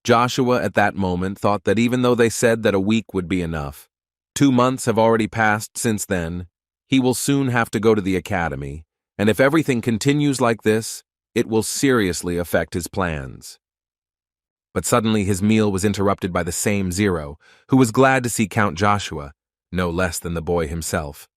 Joshua at that moment thought that even though they said that a week would be enough, 2 months have already passed since then. He will soon have to go to the academy, and if everything continues like this, it will seriously affect his plans. But suddenly his meal was interrupted by the same Zero, who was glad to see Count Joshua, no less than the boy himself.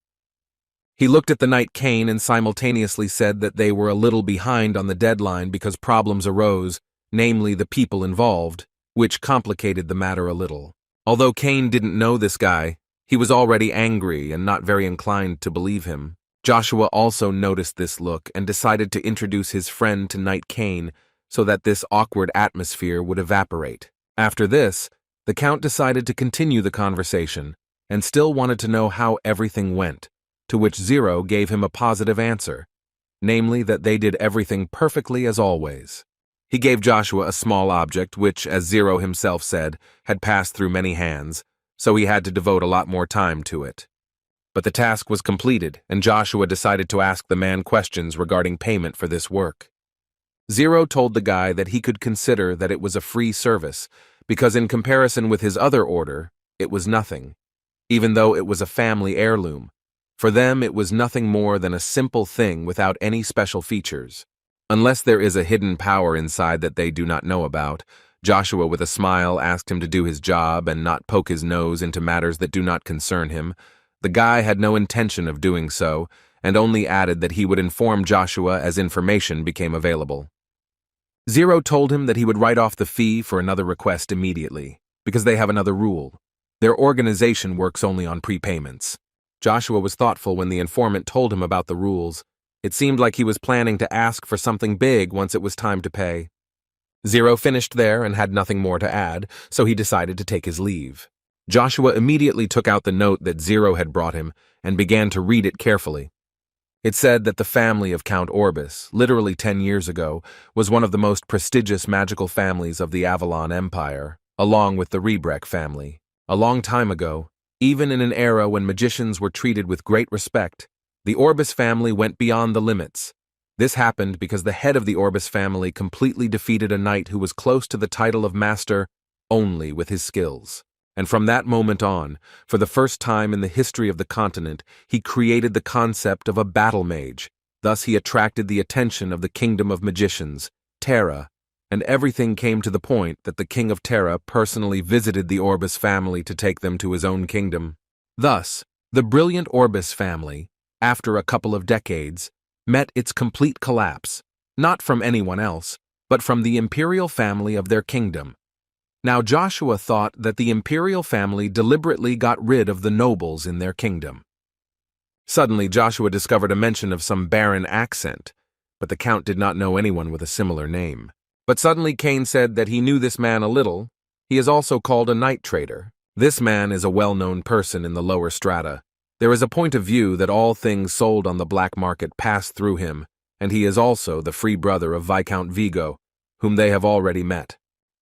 He looked at the knight Cain and simultaneously said that they were a little behind on the deadline because problems arose, namely the people involved, which complicated the matter a little. Although Cain didn't know this guy, he was already angry and not very inclined to believe him. Joshua also noticed this look and decided to introduce his friend to Knight Cain so that this awkward atmosphere would evaporate. After this, the Count decided to continue the conversation and still wanted to know how everything went, to which Zero gave him a positive answer, namely that they did everything perfectly as always. He gave Joshua a small object which, as Zero himself said, had passed through many hands, so he had to devote a lot more time to it. But the task was completed, and Joshua decided to ask the man questions regarding payment for this work. Zero told the guy that he could consider that it was a free service, because in comparison with his other order, it was nothing, even though it was a family heirloom. For them, it was nothing more than a simple thing without any special features. Unless there is a hidden power inside that they do not know about, Joshua with a smile asked him to do his job and not poke his nose into matters that do not concern him. The guy had no intention of doing so, and only added that he would inform Joshua as information became available. Zero told him that he would write off the fee for another request immediately, because they have another rule. Their organization works only on prepayments. Joshua was thoughtful when the informant told him about the rules. It seemed like he was planning to ask for something big once it was time to pay. Zero finished there and had nothing more to add, so he decided to take his leave. Joshua immediately took out the note that Zero had brought him and began to read it carefully. It said that the family of Count Orbis, literally 10 years ago, was one of the most prestigious magical families of the Avalon Empire, along with the Regressed family. A long time ago, even in an era when magicians were treated with great respect, the Orbis family went beyond the limits. This happened because the head of the Orbis family completely defeated a knight who was close to the title of master only with his skills. And from that moment on, for the first time in the history of the continent, he created the concept of a battle mage. Thus he attracted the attention of the kingdom of magicians, Terra, and everything came to the point that the king of Terra personally visited the Orbis family to take them to his own kingdom. Thus, the brilliant Orbis family, after a couple of decades, met its complete collapse, not from anyone else, but from the imperial family of their kingdom. Now Joshua thought that the imperial family deliberately got rid of the nobles in their kingdom. Suddenly Joshua discovered a mention of some barren accent, but the count did not know anyone with a similar name. But suddenly Cain said that he knew this man a little. He is also called a night trader. This man is a well-known person in the lower strata. There is a point of view that all things sold on the black market pass through him, and he is also the free brother of Viscount Vigo, whom they have already met.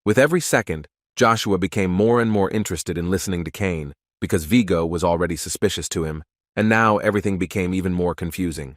With every second, Joshua became more and more interested in listening to Cain, because Vigo was already suspicious to him, and now everything became even more confusing.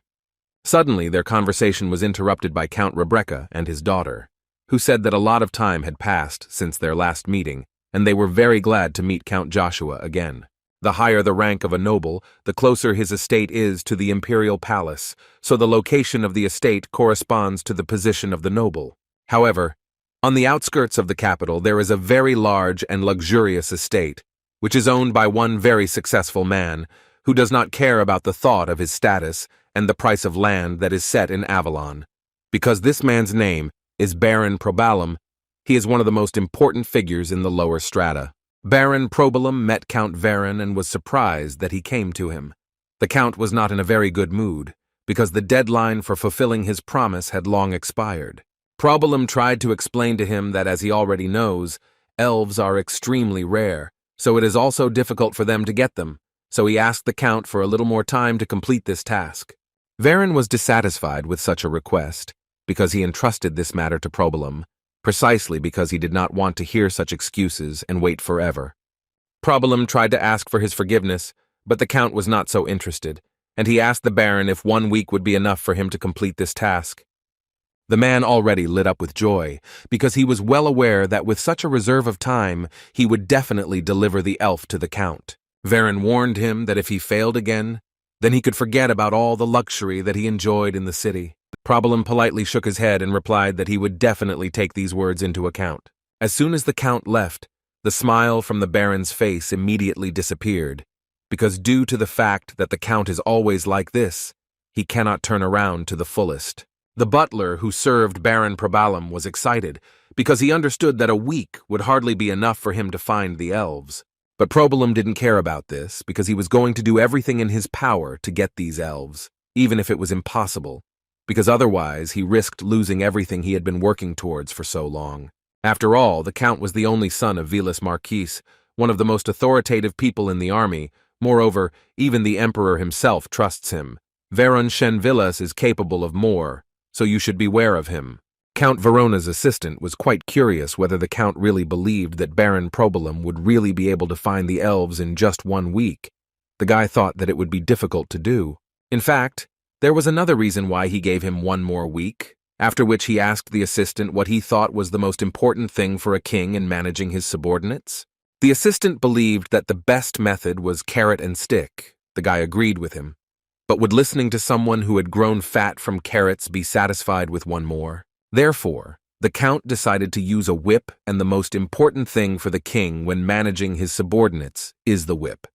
Suddenly, their conversation was interrupted by Count Rebecca and his daughter, who said that a lot of time had passed since their last meeting, and they were very glad to meet Count Joshua again. The higher the rank of a noble, the closer his estate is to the imperial palace, so the location of the estate corresponds to the position of the noble. However, on the outskirts of the capital there is a very large and luxurious estate, which is owned by one very successful man, who does not care about the thought of his status and the price of land that is set in Avalon. Because this man's name is Baron Probalum, he is one of the most important figures in the lower strata. Baron Probalum met Count Varen and was surprised that he came to him. The count was not in a very good mood, because the deadline for fulfilling his promise had long expired. Probalum tried to explain to him that, as he already knows, elves are extremely rare, so it is also difficult for them to get them, so he asked the count for a little more time to complete this task. Varen was dissatisfied with such a request, because he entrusted this matter to Probalum, precisely because he did not want to hear such excuses and wait forever. Probalum tried to ask for his forgiveness, but the count was not so interested, and he asked the Baron if 1 week would be enough for him to complete this task. The man already lit up with joy, because he was well aware that with such a reserve of time, he would definitely deliver the elf to the count. Varen warned him that if he failed again, then he could forget about all the luxury that he enjoyed in the city. Probalum politely shook his head and replied that he would definitely take these words into account. As soon as the count left, the smile from the Baron's face immediately disappeared, because due to the fact that the count is always like this, he cannot turn around to the fullest. The butler who served Baron Probalum was excited, because he understood that a week would hardly be enough for him to find the elves. But Probalum didn't care about this, because he was going to do everything in his power to get these elves, even if it was impossible, because otherwise he risked losing everything he had been working towards for so long. After all, the count was the only son of Vilas Marquis, one of the most authoritative people in the army. Moreover, even the emperor himself trusts him. Varon Shenvilas is capable of more, so you should beware of him. Count Verona's assistant was quite curious whether the count really believed that Baron Probalum would really be able to find the elves in just 1 week. The guy thought that it would be difficult to do. In fact, there was another reason why he gave him 1 more week, after which he asked the assistant what he thought was the most important thing for a king in managing his subordinates. The assistant believed that the best method was carrot and stick. The guy agreed with him. But would listening to someone who had grown fat from carrots be satisfied with 1 more? Therefore, the count decided to use a whip, and the most important thing for the king when managing his subordinates is the whip.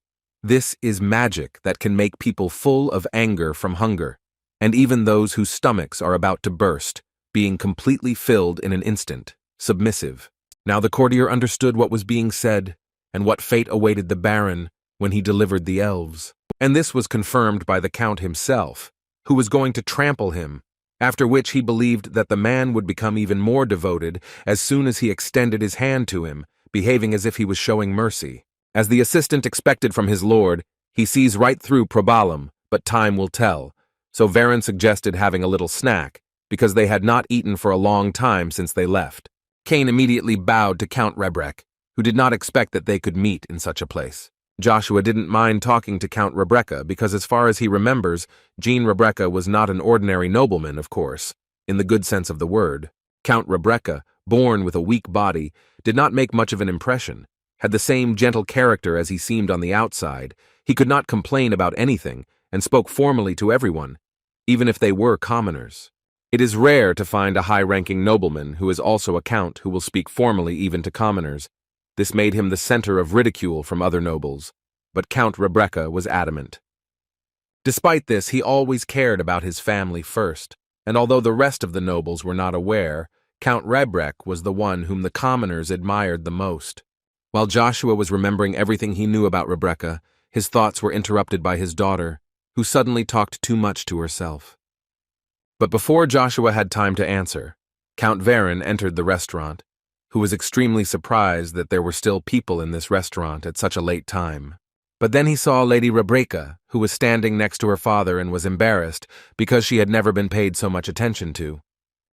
This is magic that can make people full of anger from hunger, and even those whose stomachs are about to burst, being completely filled in an instant, submissive. Now the courtier understood what was being said, and what fate awaited the Baron when he delivered the elves. And this was confirmed by the count himself, who was going to trample him, after which he believed that the man would become even more devoted as soon as he extended his hand to him, behaving as if he was showing mercy. As the assistant expected from his lord, he sees right through Probalum, but time will tell, so Varen suggested having a little snack, because they had not eaten for a long time since they left. Cain immediately bowed to Count Regressed, who did not expect that they could meet in such a place. Joshua didn't mind talking to Count Regressed because as far as he remembers, Jean Regressed was not an ordinary nobleman, of course, in the good sense of the word. Count Regressed, born with a weak body, did not make much of an impression, had the same gentle character as he seemed on the outside. He could not complain about anything, and spoke formally to everyone, even if they were commoners. It is rare to find a high-ranking nobleman who is also a count who will speak formally even to commoners. This made him the center of ridicule from other nobles, but Count Regressed was adamant. Despite this, he always cared about his family first, and although the rest of the nobles were not aware, Count Regressed was the one whom the commoners admired the most. While Joshua was remembering everything he knew about Regressed, his thoughts were interrupted by his daughter, who suddenly talked too much to herself. But before Joshua had time to answer, Count Varen entered the restaurant, who was extremely surprised that there were still people in this restaurant at such a late time. But then he saw Lady Regressed, who was standing next to her father and was embarrassed because she had never been paid so much attention to.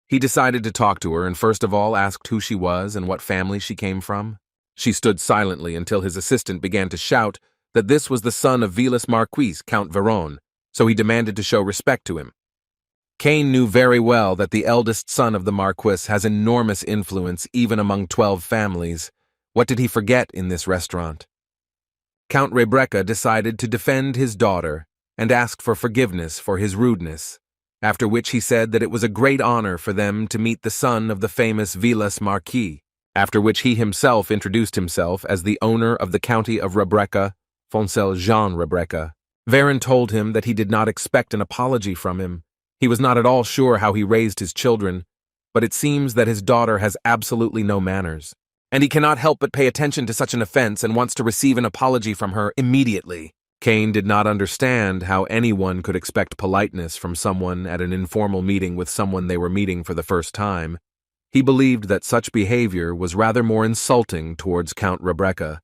He decided to talk to her and first of all asked who she was and what family she came from. She stood silently until his assistant began to shout that this was the son of Vilas Marquis, Count Veron, so he demanded to show respect to him. Cain knew very well that the eldest son of the Marquis has enormous influence even among 12 families. What did he forget in this restaurant? Count Regressed decided to defend his daughter and ask for forgiveness for his rudeness, after which he said that it was a great honor for them to meet the son of the famous Vilas Marquis, after which he himself introduced himself as the owner of the county of Regressed, Foncel Jean Regressed. Varen told him that he did not expect an apology from him. He was not at all sure how he raised his children, but it seems that his daughter has absolutely no manners, and he cannot help but pay attention to such an offense and wants to receive an apology from her immediately. Cain did not understand how anyone could expect politeness from someone at an informal meeting with someone they were meeting for the first time. He believed that such behavior was rather more insulting towards Count Regressed,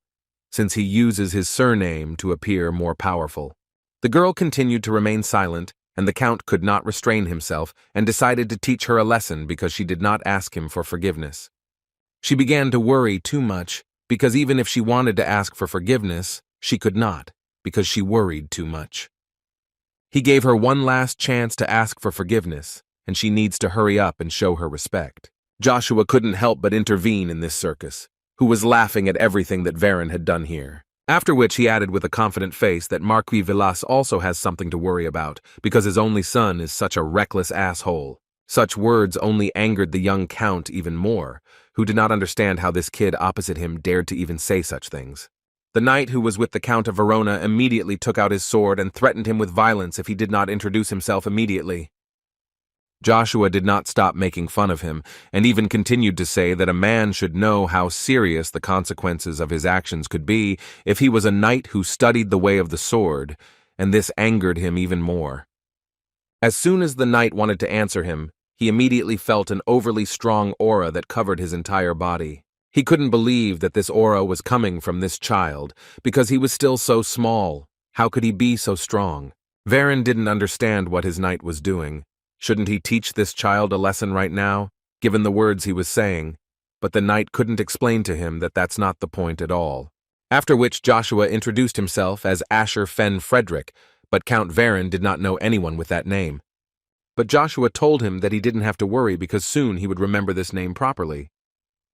since he uses his surname to appear more powerful. The girl continued to remain silent, and the Count could not restrain himself and decided to teach her a lesson because she did not ask him for forgiveness. She began to worry too much because even if she wanted to ask for forgiveness, she could not because she worried too much. He gave her one last chance to ask for forgiveness, and she needs to hurry up and show her respect. Joshua couldn't help but intervene in this circus, who was laughing at everything that Varen had done here. After which he added with a confident face that Marquis Vilas also has something to worry about because his only son is such a reckless asshole. Such words only angered the young count even more, who did not understand how this kid opposite him dared to even say such things. The knight who was with the Count of Verona immediately took out his sword and threatened him with violence if he did not introduce himself immediately. Joshua did not stop making fun of him, and even continued to say that a man should know how serious the consequences of his actions could be if he was a knight who studied the way of the sword, and this angered him even more. As soon as the knight wanted to answer him, he immediately felt an overly strong aura that covered his entire body. He couldn't believe that this aura was coming from this child, because he was still so small. How could he be so strong? Varen didn't understand what his knight was doing. Shouldn't he teach this child a lesson right now, given the words he was saying? But the knight couldn't explain to him that that's not the point at all. After which Joshua introduced himself as Asher Fen Frederick, but Count Varen did not know anyone with that name. But Joshua told him that he didn't have to worry because soon he would remember this name properly.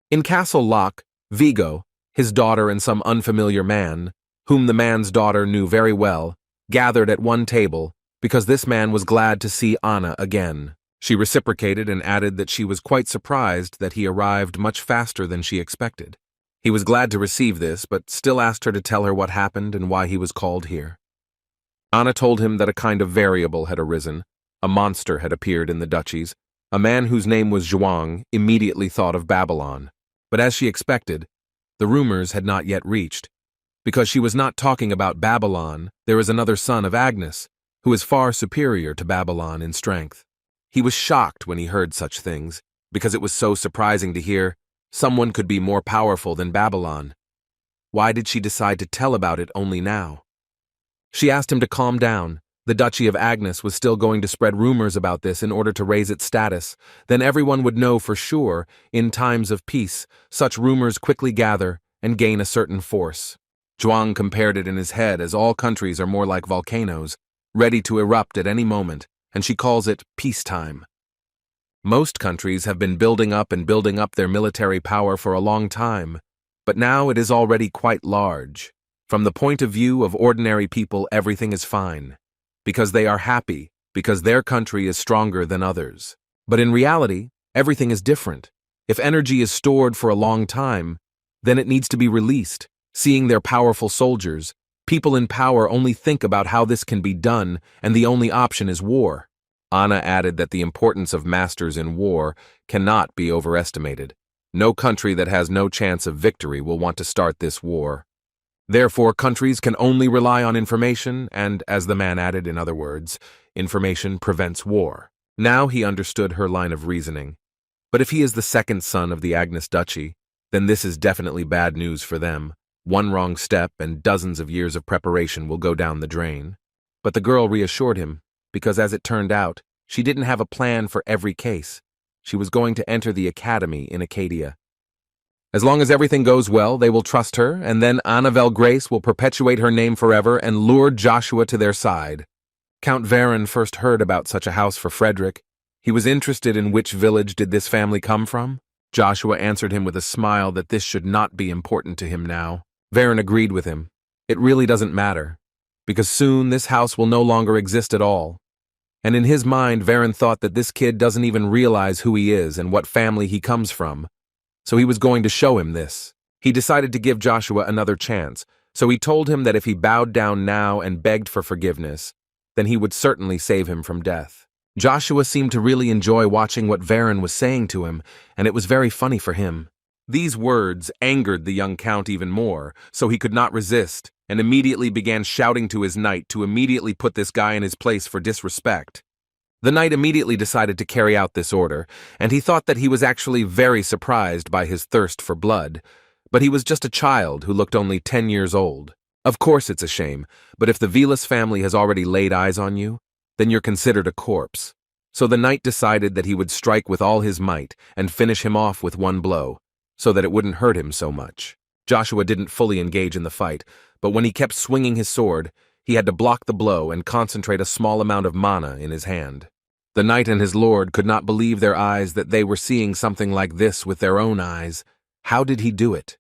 In Castle Lock, Vigo, his daughter and some unfamiliar man, whom the man's daughter knew very well, gathered at one table because this man was glad to see Anna again. She reciprocated and added that she was quite surprised that he arrived much faster than she expected. He was glad to receive this, but still asked her to tell her what happened and why he was called here. Anna told him that a kind of variable had arisen. A monster had appeared in the duchies. A man whose name was Zhuang immediately thought of Babylon. But as she expected, the rumors had not yet reached. Because she was not talking about Babylon, there is another son of Agnes, who is far superior to Babylon in strength. He was shocked when he heard such things, because it was so surprising to hear someone could be more powerful than Babylon. Why did she decide to tell about it only now? She asked him to calm down, The Duchy of Agnes was still going to spread rumors about this in order to raise its status. Then everyone would know for sure, in times of peace, such rumors quickly gather and gain a certain force. Zhuang compared it in his head as all countries are more like volcanoes, ready to erupt at any moment, and she calls it peacetime. Most countries have been building up their military power for a long time, but now it is already quite large. From the point of view of ordinary people, everything is fine, because they are happy, because their country is stronger than others. But in reality, everything is different. If energy is stored for a long time, then it needs to be released. Seeing their powerful soldiers, people in power only think about how this can be done, and the only option is war. Anna added that the importance of masters in war cannot be overestimated. No country that has no chance of victory will want to start this war. Therefore, countries can only rely on information, and, as the man added, in other words, information prevents war. Now he understood her line of reasoning. But if he is the second son of the Agnes Duchy, then this is definitely bad news for them. One wrong step and dozens of years of preparation will go down the drain. But the girl reassured him, because as it turned out, she didn't have a plan for every case. She was going to enter the academy in Acadia. As long as everything goes well, they will trust her, and then Annabelle Grace will perpetuate her name forever and lure Joshua to their side. Count Varen first heard about such a house for Frederick. He was interested in which village did this family come from. Joshua answered him with a smile that this should not be important to him now. Varen agreed with him. It really doesn't matter, because soon this house will no longer exist at all. And in his mind, Varen thought that this kid doesn't even realize who he is and what family he comes from. So he was going to show him this. He decided to give Joshua another chance, so he told him that if he bowed down now and begged for forgiveness, then he would certainly save him from death. Joshua seemed to really enjoy watching what Varen was saying to him, and it was very funny for him. These words angered the young count even more, so he could not resist, and immediately began shouting to his knight to immediately put this guy in his place for disrespect. The knight immediately decided to carry out this order, and he thought that he was actually very surprised by his thirst for blood, but he was just a child who looked only 10 years old. Of course it's a shame, but if the Velas family has already laid eyes on you, then you're considered a corpse. So the knight decided that he would strike with all his might and finish him off with one blow, so that it wouldn't hurt him so much. Joshua didn't fully engage in the fight, but when he kept swinging his sword, he had to block the blow and concentrate a small amount of mana in his hand. The knight and his lord could not believe their eyes that they were seeing something like this with their own eyes. How did he do it?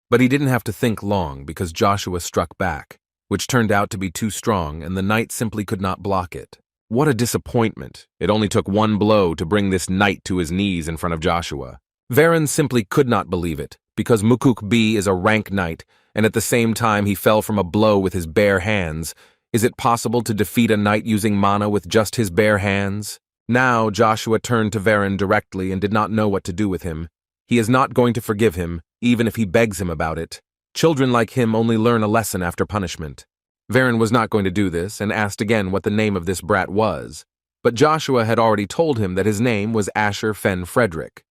But he didn't have to think long because Joshua struck back, which turned out to be too strong, and the knight simply could not block it. What a disappointment. It only took one blow to bring this knight to his knees in front of Joshua. Varen simply could not believe it, because Mukuk B is a rank knight, and at the same time he fell from a blow with his bare hands. Is it possible to defeat a knight using mana with just his bare hands? Now Joshua turned to Varen directly and did not know what to do with him. He is not going to forgive him, even if he begs him about it. Children like him only learn a lesson after punishment. Varen was not going to do this and asked again what the name of this brat was, but Joshua had already told him that his name was Asher Fen Frederick.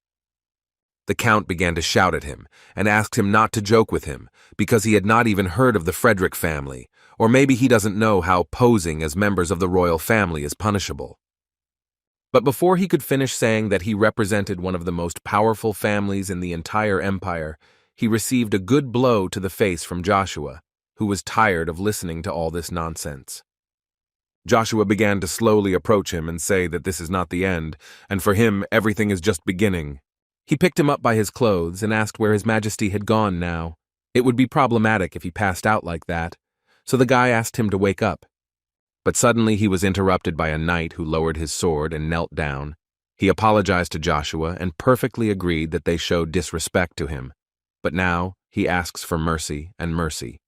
The count began to shout at him and asked him not to joke with him because he had not even heard of the Frederick family, or maybe he doesn't know how posing as members of the royal family is punishable. But before he could finish saying that he represented one of the most powerful families in the entire empire, he received a good blow to the face from Joshua, who was tired of listening to all this nonsense. Joshua began to slowly approach him and say that this is not the end, and for him everything is just beginning. He picked him up by his clothes and asked where His Majesty had gone now. It would be problematic if he passed out like that, so the guy asked him to wake up. But suddenly he was interrupted by a knight who lowered his sword and knelt down. He apologized to Joshua and perfectly agreed that they showed disrespect to him. But now he asks for mercy and mercy.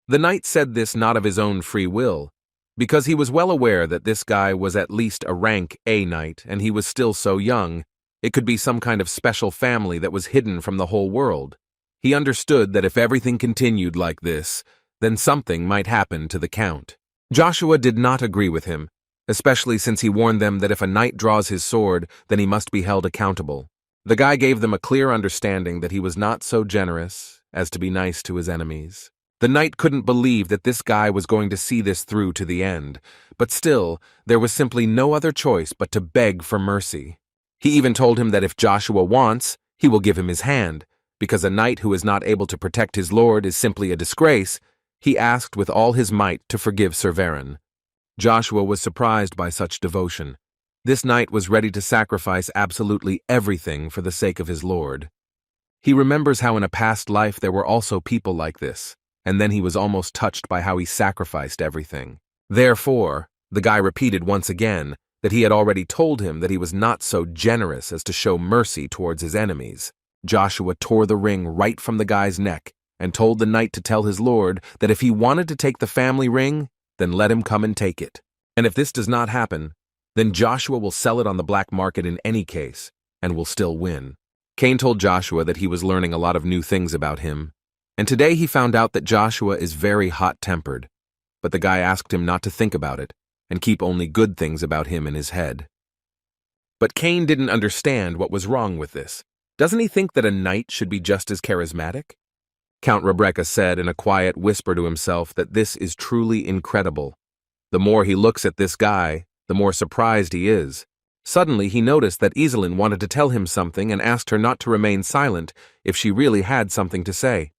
The knight said this not of his own free will, because he was well aware that this guy was at least a rank A knight and he was still so young. It could be some kind of special family that was hidden from the whole world. He understood that if everything continued like this, then something might happen to the count. Joshua did not agree with him, especially since he warned them that if a knight draws his sword, then he must be held accountable. The guy gave them a clear understanding that he was not so generous as to be nice to his enemies. The knight couldn't believe that this guy was going to see this through to the end, but still, there was simply no other choice but to beg for mercy. He even told him that if Joshua wants, he will give him his hand, because a knight who is not able to protect his lord is simply a disgrace. He asked with all his might to forgive Sir Varen. Joshua was surprised by such devotion. This knight was ready to sacrifice absolutely everything for the sake of his lord. He remembers how in a past life there were also people like this, and then he was almost touched by how he sacrificed everything. Therefore, the guy repeated once again that he had already told him that he was not so generous as to show mercy towards his enemies. Joshua tore the ring right from the guy's neck and told the knight to tell his lord that if he wanted to take the family ring, then let him come and take it. And if this does not happen, then Joshua will sell it on the black market in any case, and will still win. Cain told Joshua that he was learning a lot of new things about him, and today he found out that Joshua is very hot-tempered, but the guy asked him not to think about it, and keep only good things about him in his head. But Cain didn't understand what was wrong with this. Doesn't he think that a knight should be just as charismatic? Count Rebecca said in a quiet whisper to himself that this is truly incredible. The more he looks at this guy, the more surprised he is. Suddenly he noticed that Iselin wanted to tell him something and asked her not to remain silent if she really had something to say.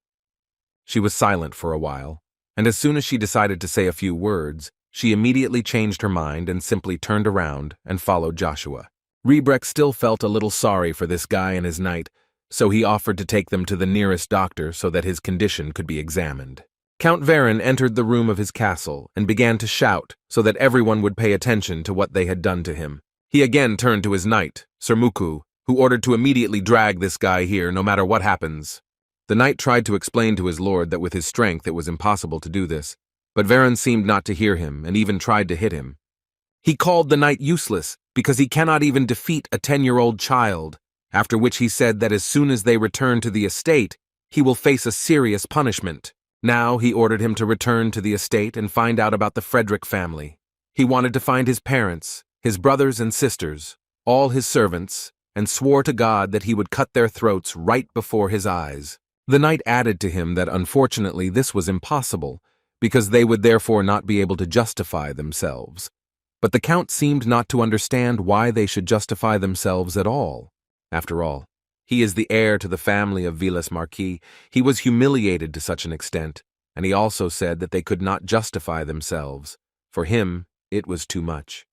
She was silent for a while, and as soon as she decided to say a few words, she immediately changed her mind and simply turned around and followed Joshua. Regressed still felt a little sorry for this guy and his knight, so he offered to take them to the nearest doctor so that his condition could be examined. Count Varen entered the room of his castle and began to shout so that everyone would pay attention to what they had done to him. He again turned to his knight, Sir Muku, who ordered to immediately drag this guy here no matter what happens. The knight tried to explain to his lord that with his strength it was impossible to do this, but Varen seemed not to hear him and even tried to hit him. He called the knight useless because he cannot even defeat a 10-year-old child, after which he said that as soon as they return to the estate, he will face a serious punishment. Now he ordered him to return to the estate and find out about the Frederick family. He wanted to find his parents, his brothers and sisters, all his servants, and swore to God that he would cut their throats right before his eyes. The knight added to him that unfortunately this was impossible, because they would therefore not be able to justify themselves. But the count seemed not to understand why they should justify themselves at all. After all, he is the heir to the family of Villas Marquis. He was humiliated to such an extent, and he also said that they could not justify themselves. For him, it was too much.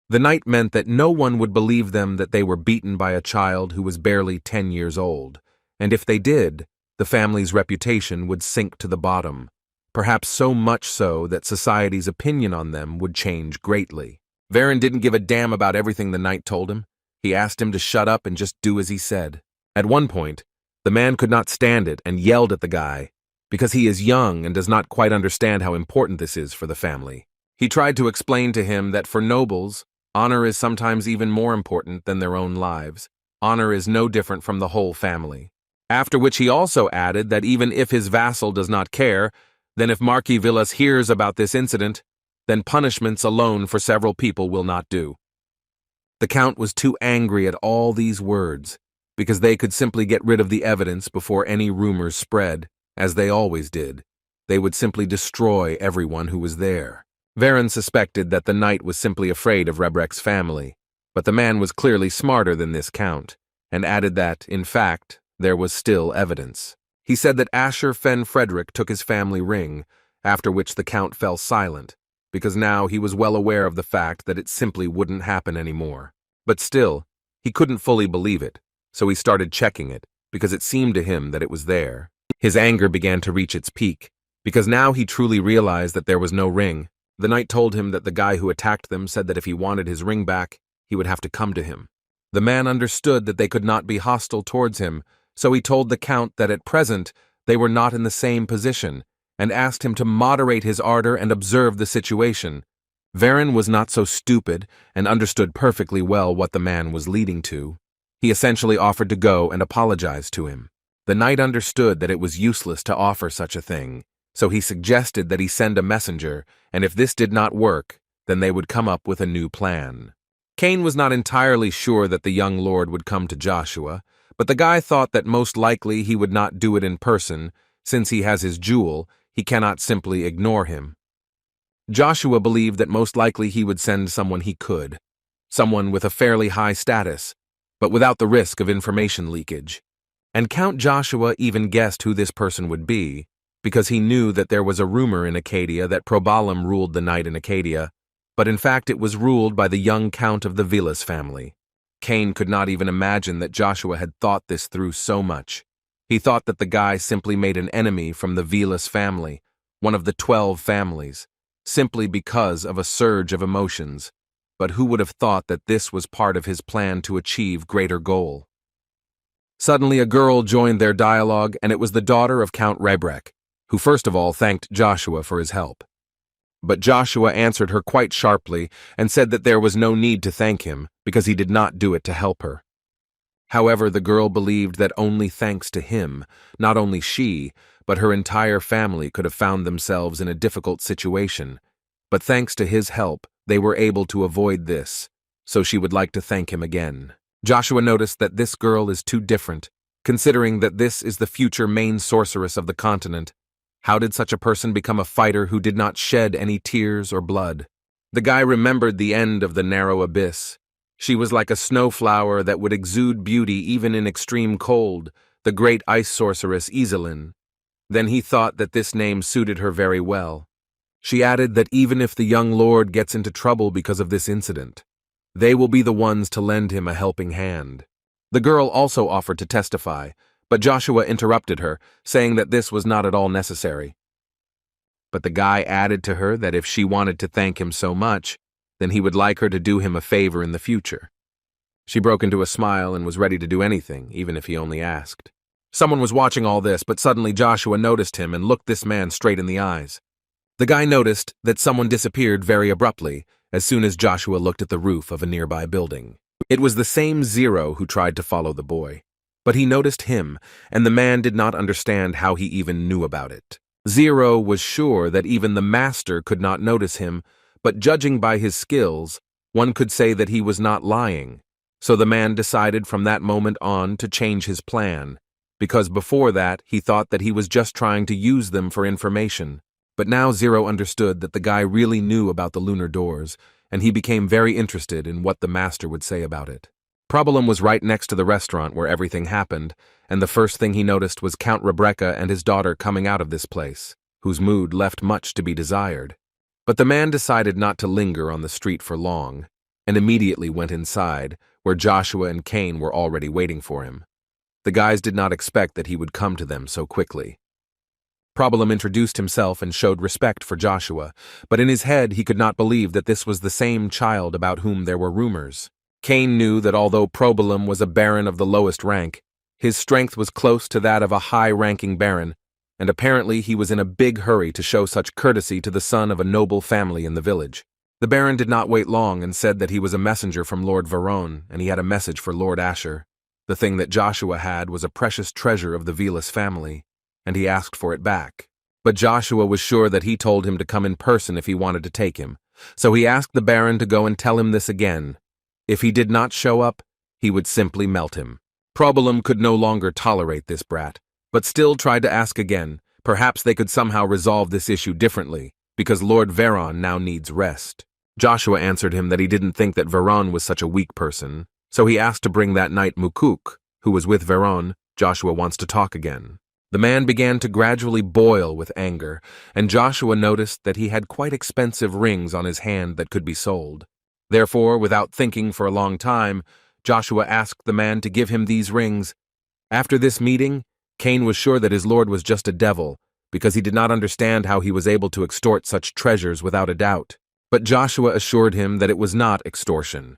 The knight meant that no one would believe them that they were beaten by a child who was barely 10 years old, and if they did, the family's reputation would sink to the bottom, perhaps so much so that society's opinion on them would change greatly. Varen didn't give a damn about everything the knight told him. He asked him to shut up and just do as he said. At one point, the man could not stand it and yelled at the guy, because he is young and does not quite understand how important this is for the family. He tried to explain to him that for nobles, honor is sometimes even more important than their own lives. Honor is no different from the whole family. After which he also added that even if his vassal does not care, then if Marquis Villas hears about this incident, then punishments alone for several people will not do. The count was too angry at all these words, because they could simply get rid of the evidence before any rumors spread, as they always did. They would simply destroy everyone who was there. Varen suspected that the knight was simply afraid of Regressed's family, but the man was clearly smarter than this count, and added that, in fact, there was still evidence. He said that Asher Fen Frederick took his family ring, after which the count fell silent, because now he was well aware of the fact that it simply wouldn't happen anymore. But still, he couldn't fully believe it, so he started checking it, because it seemed to him that it was there. His anger began to reach its peak, because now he truly realized that there was no ring. The knight told him that the guy who attacked them said that if he wanted his ring back, he would have to come to him. The man understood that they could not be hostile towards him, so he told the count that at present they were not in the same position, and asked him to moderate his ardor and observe the situation. Varen was not so stupid and understood perfectly well what the man was leading to. He essentially offered to go and apologize to him. The knight understood that it was useless to offer such a thing, so he suggested that he send a messenger, and if this did not work, then they would come up with a new plan. Cain was not entirely sure that the young lord would come to Joshua, but the guy thought that most likely he would not do it in person. Since he has his jewel, he cannot simply ignore him. Joshua believed that most likely he would send someone he could, someone with a fairly high status, but without the risk of information leakage. And Count Joshua even guessed who this person would be, because he knew that there was a rumor in Acadia that Probalam ruled the night in Acadia, but in fact it was ruled by the young Count of the Vilas family. Cain could not even imagine that Joshua had thought this through so much. He thought that the guy simply made an enemy from the Vilas family, one of the 12 families, simply because of a surge of emotions. But who would have thought that this was part of his plan to achieve greater goal? Suddenly a girl joined their dialogue, and it was the daughter of Count Regressed, who first of all thanked Joshua for his help. But Joshua answered her quite sharply and said that there was no need to thank him because he did not do it to help her. However, the girl believed that only thanks to him, not only she, but her entire family could have found themselves in a difficult situation. But thanks to his help, they were able to avoid this, so she would like to thank him again. Joshua noticed that this girl is too different, considering that this is the future main sorceress of the continent. How did such a person become a fighter who did not shed any tears or blood? The guy remembered the end of the narrow abyss. She was like a snowflower that would exude beauty even in extreme cold, the great ice sorceress Iselin. Then he thought that this name suited her very well. She added that even if the young lord gets into trouble because of this incident, they will be the ones to lend him a helping hand. The girl also offered to testify, but Joshua interrupted her, saying that this was not at all necessary. But the guy added to her that if she wanted to thank him so much, then he would like her to do him a favor in the future. She broke into a smile and was ready to do anything, even if he only asked. Someone was watching all this, but suddenly Joshua noticed him and looked this man straight in the eyes. The guy noticed that someone disappeared very abruptly as soon as Joshua looked at the roof of a nearby building. It was the same Zero who tried to follow the boy. But he noticed him, and the man did not understand how he even knew about it. Zero was sure that even the master could not notice him, but judging by his skills, one could say that he was not lying. So the man decided from that moment on to change his plan, because before that he thought that he was just trying to use them for information. But now Zero understood that the guy really knew about the lunar doors, and he became very interested in what the master would say about it. Probalam was right next to the restaurant where everything happened, and the first thing he noticed was Count Rebecca and his daughter coming out of this place, whose mood left much to be desired. But the man decided not to linger on the street for long, and immediately went inside, where Joshua and Cain were already waiting for him. The guys did not expect that he would come to them so quickly. Probalam introduced himself and showed respect for Joshua, but in his head he could not believe that this was the same child about whom there were rumors. Cain knew that although Probalam was a baron of the lowest rank, his strength was close to that of a high-ranking baron, and apparently he was in a big hurry to show such courtesy to the son of a noble family in the village. The baron did not wait long and said that he was a messenger from Lord Veron, and he had a message for Lord Asher. The thing that Joshua had was a precious treasure of the Vilas family, and he asked for it back. But Joshua was sure that he told him to come in person if he wanted to take him, so he asked the baron to go and tell him this again. If he did not show up, he would simply melt him. Probalam could no longer tolerate this brat, but still tried to ask again. Perhaps they could somehow resolve this issue differently, because Lord Veron now needs rest. Joshua answered him that he didn't think that Veron was such a weak person, so he asked to bring that knight Mukuk, who was with Veron. Joshua wants to talk again. The man began to gradually boil with anger, and Joshua noticed that he had quite expensive rings on his hand that could be sold. Therefore, without thinking for a long time, Joshua asked the man to give him these rings. After this meeting, Cain was sure that his lord was just a devil, because he did not understand how he was able to extort such treasures without a doubt. But Joshua assured him that it was not extortion,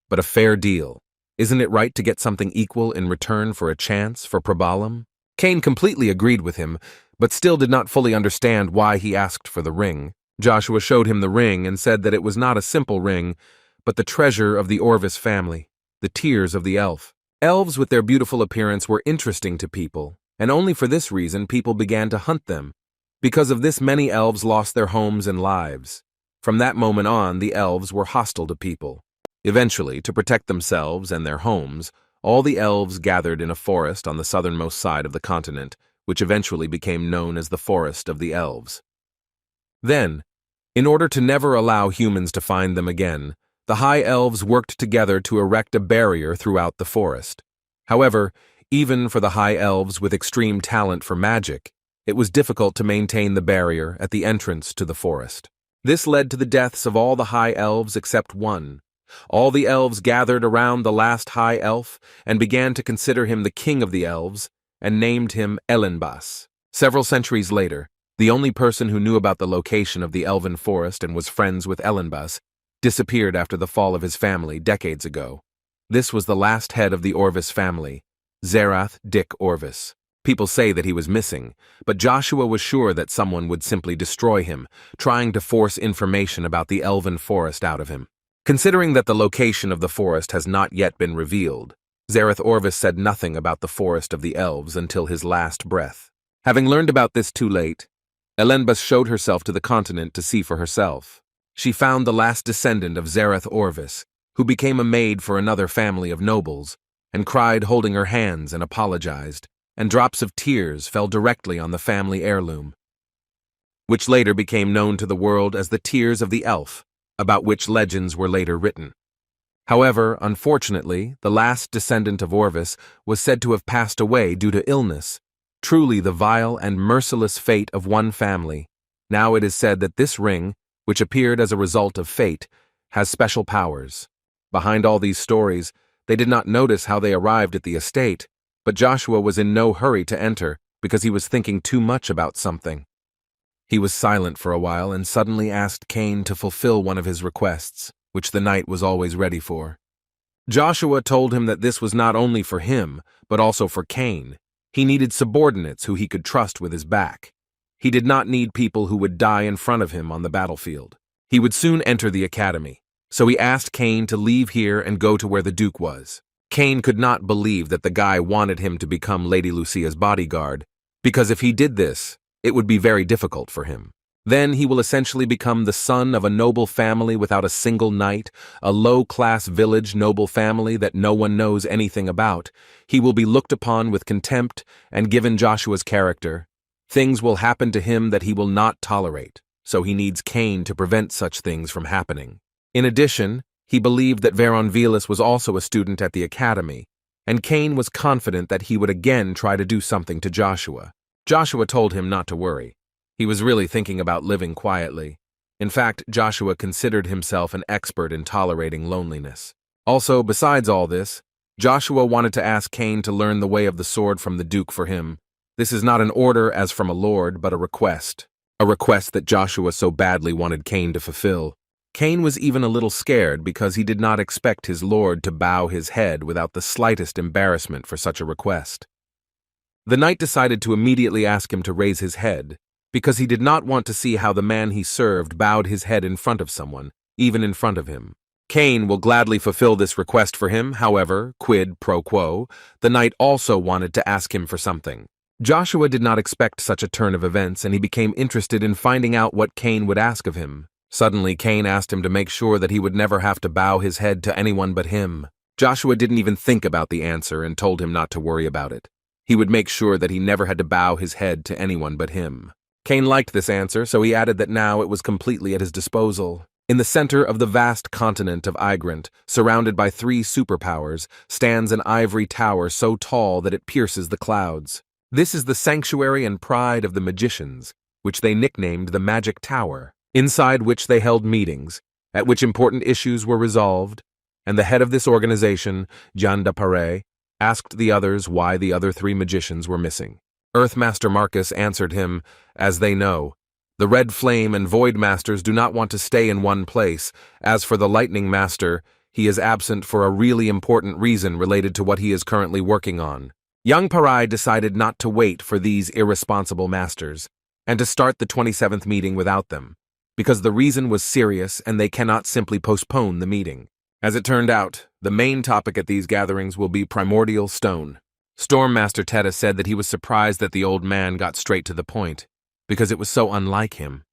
but a fair deal. Isn't it right to get something equal in return for a chance for Probalam? Cain completely agreed with him, but still did not fully understand why he asked for the ring. Joshua showed him the ring and said that it was not a simple ring, but the treasure of the Orvis family, the tears of the elf. Elves with their beautiful appearance were interesting to people, and only for this reason people began to hunt them. Because of this, many elves lost their homes and lives. From that moment on, the elves were hostile to people. Eventually, to protect themselves and their homes, all the elves gathered in a forest on the southernmost side of the continent, which eventually became known as the Forest of the Elves. Then, in order to never allow humans to find them again, the High Elves worked together to erect a barrier throughout the forest. However, even for the High Elves with extreme talent for magic, it was difficult to maintain the barrier at the entrance to the forest. This led to the deaths of all the High Elves except one. All the elves gathered around the last High Elf and began to consider him the king of the elves and named him Elenbas. Several centuries later, the only person who knew about the location of the elven forest and was friends with Elenbas disappeared after the fall of his family decades ago. This was the last head of the Orvis family, Zerath Dick Orvis. People say that he was missing, but Joshua was sure that someone would simply destroy him, trying to force information about the elven forest out of him. Considering that the location of the forest has not yet been revealed, Zerath Orvis said nothing about the forest of the elves until his last breath. Having learned about this too late, Elenbas showed herself to the continent to see for herself. She found the last descendant of Zerath Orvis, who became a maid for another family of nobles, and cried holding her hands and apologized, and drops of tears fell directly on the family heirloom, which later became known to the world as the Tears of the Elf, about which legends were later written. However, unfortunately, the last descendant of Orvis was said to have passed away due to illness. Truly the vile and merciless fate of one family. Now it is said that this ring, which appeared as a result of fate, has special powers. Behind all these stories, they did not notice how they arrived at the estate, but Joshua was in no hurry to enter because he was thinking too much about something. He was silent for a while and suddenly asked Cain to fulfill one of his requests, which the knight was always ready for. Joshua told him that this was not only for him, but also for Cain. He needed subordinates who he could trust with his back. He did not need people who would die in front of him on the battlefield. He would soon enter the academy, so he asked Cain to leave here and go to where the Duke was. Cain could not believe that the guy wanted him to become Lady Lucia's bodyguard, because if he did this, it would be very difficult for him. Then he will essentially become the son of a noble family without a single knight, a low-class village noble family that no one knows anything about. He will be looked upon with contempt, and given Joshua's character, things will happen to him that he will not tolerate, so he needs Cain to prevent such things from happening. In addition, he believed that Veronvelis was also a student at the academy, and Cain was confident that he would again try to do something to Joshua. Joshua told him not to worry. He was really thinking about living quietly. In fact, Joshua considered himself an expert in tolerating loneliness. Also, besides all this, Joshua wanted to ask Cain to learn the way of the sword from the Duke for him. This is not an order as from a lord, but a request that Joshua so badly wanted Cain to fulfill. Cain was even a little scared because he did not expect his lord to bow his head without the slightest embarrassment for such a request. The knight decided to immediately ask him to raise his head, because he did not want to see how the man he served bowed his head in front of someone, even in front of him. Cain will gladly fulfill this request for him, however, quid pro quo, the knight also wanted to ask him for something. Joshua did not expect such a turn of events, and he became interested in finding out what Cain would ask of him. Suddenly, Cain asked him to make sure that he would never have to bow his head to anyone but him. Joshua didn't even think about the answer and told him not to worry about it. He would make sure that he never had to bow his head to anyone but him. Cain liked this answer, so he added that now it was completely at his disposal. In the center of the vast continent of Igrant, surrounded by 3 superpowers, stands an ivory tower so tall that it pierces the clouds. This is the sanctuary and pride of the magicians, which they nicknamed the Magic Tower, inside which they held meetings, at which important issues were resolved, and the head of this organization, Jean Dapare, asked the others why the other 3 magicians were missing. Earthmaster Marcus answered him, as they know, the Red Flame and Void Masters do not want to stay in one place. As for the Lightning Master, he is absent for a really important reason related to what he is currently working on. Young Parai decided not to wait for these irresponsible masters, and to start the 27th meeting without them, because the reason was serious and they cannot simply postpone the meeting. As it turned out, the main topic at these gatherings will be Primordial Stone. Stormmaster Teta said that he was surprised that the old man got straight to the point, because it was so unlike him.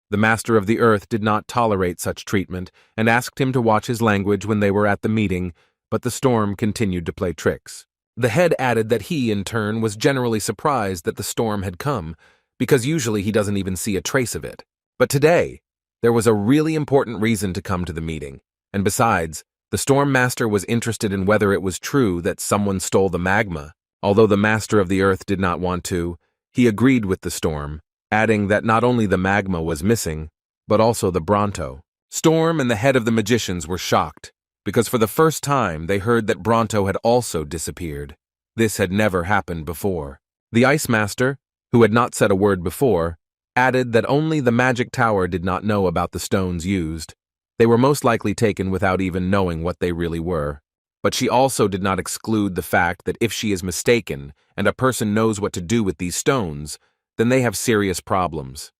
The Master of the Earth did not tolerate such treatment and asked him to watch his language when they were at the meeting, but the storm continued to play tricks. The head added that he, in turn, was generally surprised that the storm had come, because usually he doesn't even see a trace of it. But today, there was a really important reason to come to the meeting, and besides, the Storm Master was interested in whether it was true that someone stole the magma. Although the Master of the Earth did not want to, he agreed with the storm, adding that not only the magma was missing, but also the Bronto. Storm and the head of the magicians were shocked, because for the first time they heard that Bronto had also disappeared. This had never happened before. The Ice Master, who had not said a word before, added that only the magic tower did not know about the stones used. They were most likely taken without even knowing what they really were. But she also did not exclude the fact that if she is mistaken and a person knows what to do with these stones, then they have serious problems.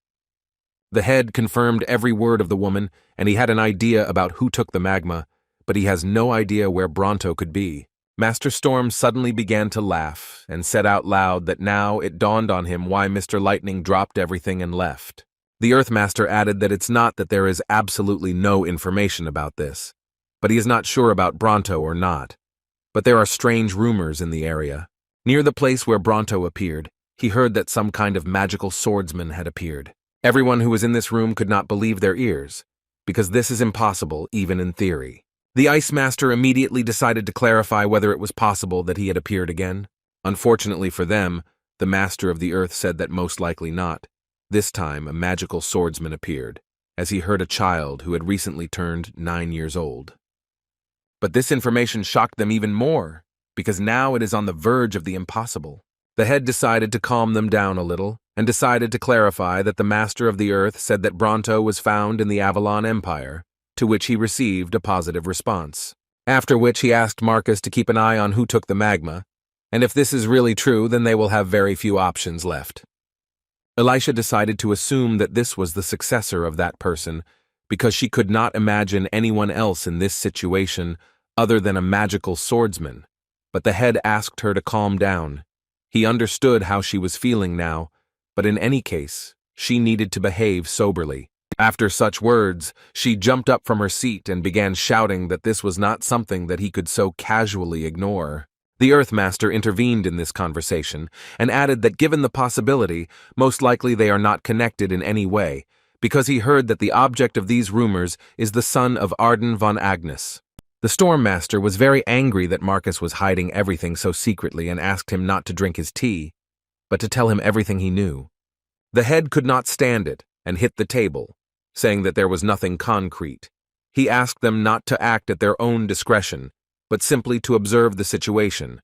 The head confirmed every word of the woman, and he had an idea about who took the magma, but he has no idea where Bronto could be. Master Storm suddenly began to laugh and said out loud that now it dawned on him why Mr. Lightning dropped everything and left. The Earthmaster added that it's not that there is absolutely no information about this, but he is not sure about Bronto or not. But there are strange rumors in the area. Near the place where Bronto appeared, he heard that some kind of magical swordsman had appeared. Everyone who was in this room could not believe their ears, because this is impossible even in theory. The Ice Master immediately decided to clarify whether it was possible that he had appeared again. Unfortunately for them, the Master of the Earth said that most likely not. This time, a magical swordsman appeared, as he heard a child who had recently turned 9 years old. But this information shocked them even more, because now it is on the verge of the impossible. The head decided to calm them down a little, and decided to clarify that the Master of the Earth said that Bronto was found in the Avalon Empire, to which he received a positive response. After which he asked Marcus to keep an eye on who took the magma, and if this is really true, then they will have very few options left. Elisha decided to assume that this was the successor of that person, because she could not imagine anyone else in this situation other than a magical swordsman. But the head asked her to calm down. He understood how she was feeling now, but in any case, she needed to behave soberly. After such words, she jumped up from her seat and began shouting that this was not something that he could so casually ignore. The Earthmaster intervened in this conversation and added that given the possibility, most likely they are not connected in any way, because he heard that the object of these rumors is the son of Arden von Agnes. The Storm Master was very angry that Marcus was hiding everything so secretly and asked him not to drink his tea, but to tell him everything he knew. The head could not stand it and hit the table, saying that there was nothing concrete. He asked them not to act at their own discretion, but simply to observe the situation.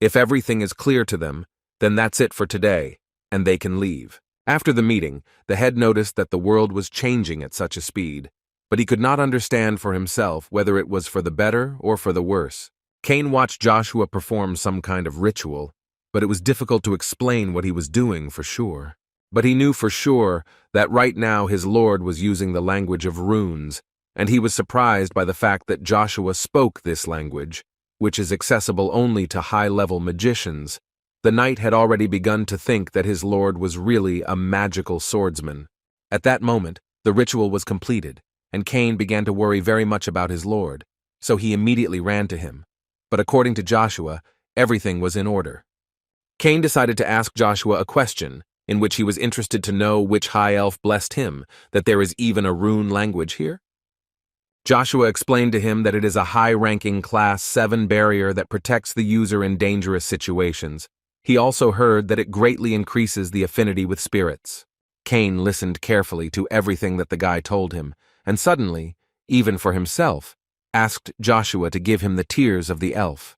If everything is clear to them, then that's it for today, and they can leave. After the meeting, the head noticed that the world was changing at such a speed, but he could not understand for himself whether it was for the better or for the worse. Cain watched Joshua perform some kind of ritual, but it was difficult to explain what he was doing for sure. But he knew for sure that right now his lord was using the language of runes, and he was surprised by the fact that Joshua spoke this language, which is accessible only to high-level magicians. The knight had already begun to think that his lord was really a magical swordsman. At that moment, the ritual was completed, and Cain began to worry very much about his lord, so he immediately ran to him. But according to Joshua, everything was in order. Cain decided to ask Joshua a question, in which he was interested to know which high elf blessed him, that there is even a rune language here. Joshua explained to him that it is a high-ranking Class 7 barrier that protects the user in dangerous situations. He also heard that it greatly increases the affinity with spirits. Cain listened carefully to everything that the guy told him, and suddenly, even for himself, asked Joshua to give him the tears of the elf.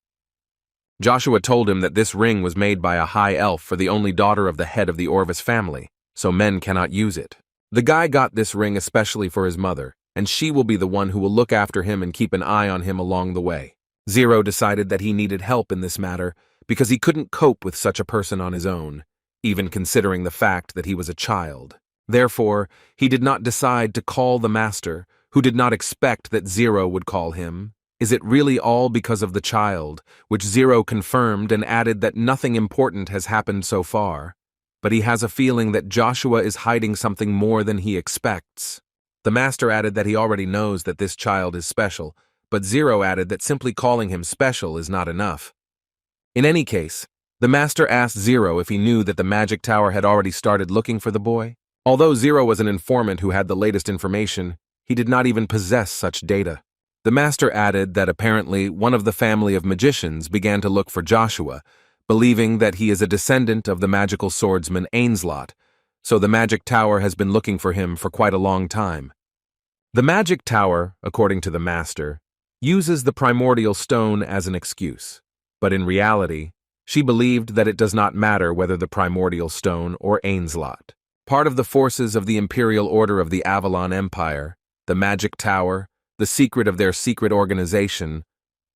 Joshua told him that this ring was made by a high elf for the only daughter of the head of the Orvis family, so men cannot use it. The guy got this ring especially for his mother, and she will be the one who will look after him and keep an eye on him along the way. Zero decided that he needed help in this matter because he couldn't cope with such a person on his own, even considering the fact that he was a child. Therefore, he did not decide to call the master, who did not expect that Zero would call him. Is it really all because of the child, which Zero confirmed and added that nothing important has happened so far, but he has a feeling that Joshua is hiding something more than he expects. The master added that he already knows that this child is special, but Zero added that simply calling him special is not enough. In any case, the master asked Zero if he knew that the magic tower had already started looking for the boy. Although Zero was an informant who had the latest information, he did not even possess such data. The master added that apparently one of the family of magicians began to look for Joshua, believing that he is a descendant of the magical swordsman Ainslot, so the magic tower has been looking for him for quite a long time. The magic tower, according to the master, uses the primordial stone as an excuse, but in reality, she believed that it does not matter whether the primordial stone or Ainslot. Part of the forces of the Imperial Order of the Avalon Empire, the magic tower, the secret of their secret organization,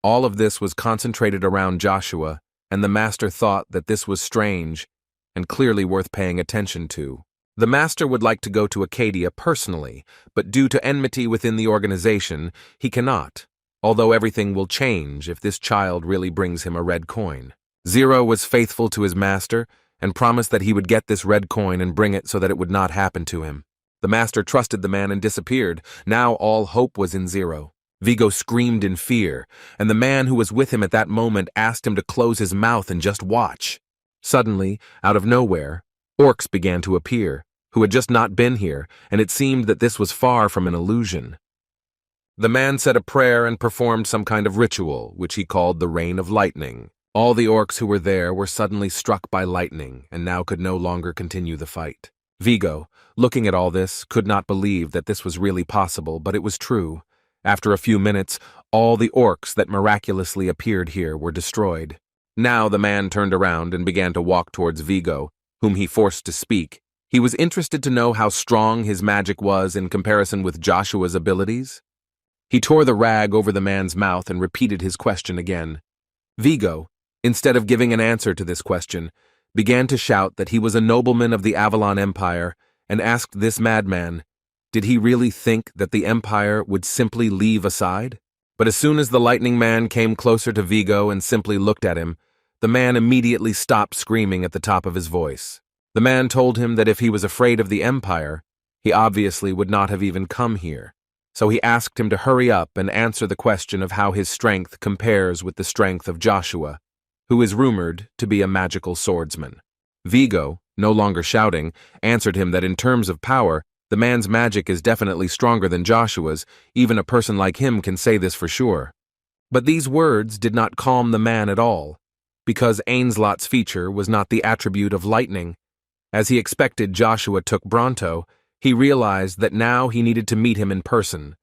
all of this was concentrated around Joshua, and the master thought that this was strange and clearly worth paying attention to. The master would like to go to Acadia personally, but due to enmity within the organization, he cannot, although everything will change if this child really brings him a red coin. Zero was faithful to his master and promised that he would get this red coin and bring it so that it would not happen to him. The master trusted the man and disappeared. Now all hope was in Zero. Vigo screamed in fear, and the man who was with him at that moment asked him to close his mouth and just watch. Suddenly, out of nowhere, orcs began to appear, who had just not been here, and it seemed that this was far from an illusion. The man said a prayer and performed some kind of ritual, which he called the Rain of Lightning. All the orcs who were there were suddenly struck by lightning and now could no longer continue the fight. Vigo, looking at all this, could not believe that this was really possible, but it was true. After a few minutes, all the orcs that miraculously appeared here were destroyed. Now the man turned around and began to walk towards Vigo, whom he forced to speak. He was interested to know how strong his magic was in comparison with Joshua's abilities. He tore the rag over the man's mouth and repeated his question again. Vigo, instead of giving an answer to this question, began to shout that he was a nobleman of the Avalon Empire and asked this madman, did he really think that the Empire would simply leave aside? But as soon as the Lightning Man came closer to Vigo and simply looked at him, the man immediately stopped screaming at the top of his voice. The man told him that if he was afraid of the Empire, he obviously would not have even come here. So he asked him to hurry up and answer the question of how his strength compares with the strength of Joshua, who is rumored to be a magical swordsman. Vigo, no longer shouting, answered him that in terms of power, the man's magic is definitely stronger than Joshua's. Even a person like him can say this for sure. But these words did not calm the man at all, because Ainslot's feature was not the attribute of lightning. As he expected Joshua took Bronto, he realized that now he needed to meet him in person.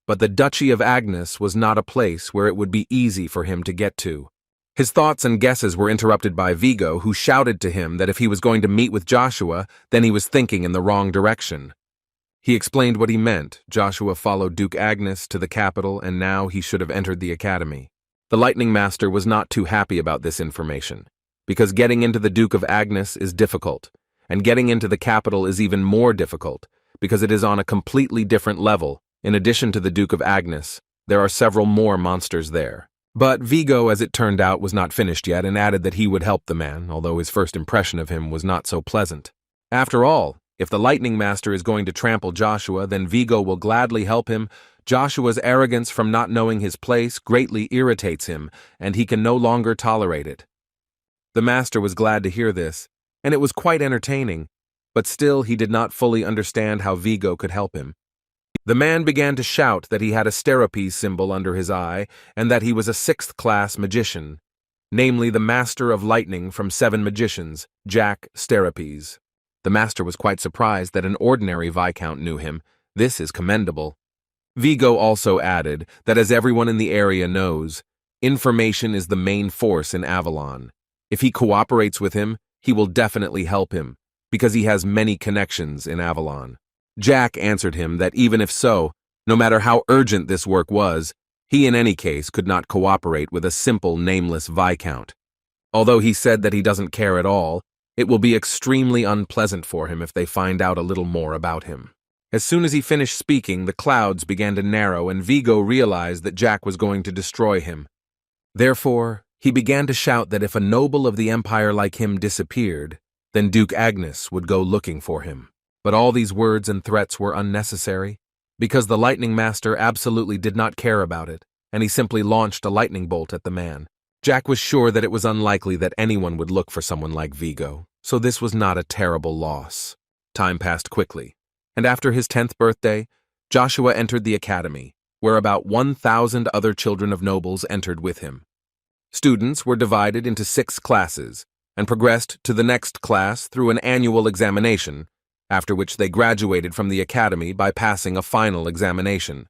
But the Duchy of Agnes was not a place where it would be easy for him to get to. His thoughts and guesses were interrupted by Vigo, who shouted to him that if he was going to meet with Joshua, then he was thinking in the wrong direction. He explained what he meant. Joshua followed Duke Agnes to the capital, and now he should have entered the academy. The Lightning Master was not too happy about this information, because getting into the Duke of Agnes is difficult, and getting into the capital is even more difficult, because it is on a completely different level. In addition to the Duke of Agnes, there are several more monsters there. But Vigo, as it turned out, was not finished yet and added that he would help the man, although his first impression of him was not so pleasant. After all, if the Lightning Master is going to trample Joshua, then Vigo will gladly help him. Joshua's arrogance from not knowing his place greatly irritates him, and he can no longer tolerate it. The master was glad to hear this, and it was quite entertaining, but still he did not fully understand how Vigo could help him. The man began to shout that he had a Sterapes symbol under his eye and that he was a 6th-class magician, namely the Master of Lightning from 7 magicians, Jack Sterapes. The master was quite surprised that an ordinary Viscount knew him. This is commendable. Vigo also added that as everyone in the area knows, information is the main force in Avalon. If he cooperates with him, he will definitely help him, because he has many connections in Avalon. Jack answered him that even if so, no matter how urgent this work was, he in any case could not cooperate with a simple nameless Viscount. Although he said that he doesn't care at all, it will be extremely unpleasant for him if they find out a little more about him. As soon as he finished speaking, the clouds began to narrow and Vigo realized that Jack was going to destroy him. Therefore, he began to shout that if a noble of the Empire like him disappeared, then Duke Agnes would go looking for him. But all these words and threats were unnecessary, because the Lightning Master absolutely did not care about it, and he simply launched a lightning bolt at the man. Jack was sure that it was unlikely that anyone would look for someone like Vigo, so this was not a terrible loss. Time passed quickly, and after his 10th birthday, Joshua entered the academy, where about 1,000 other children of nobles entered with him. Students were divided into 6 classes and progressed to the next class through an annual examination, after which they graduated from the academy by passing a final examination.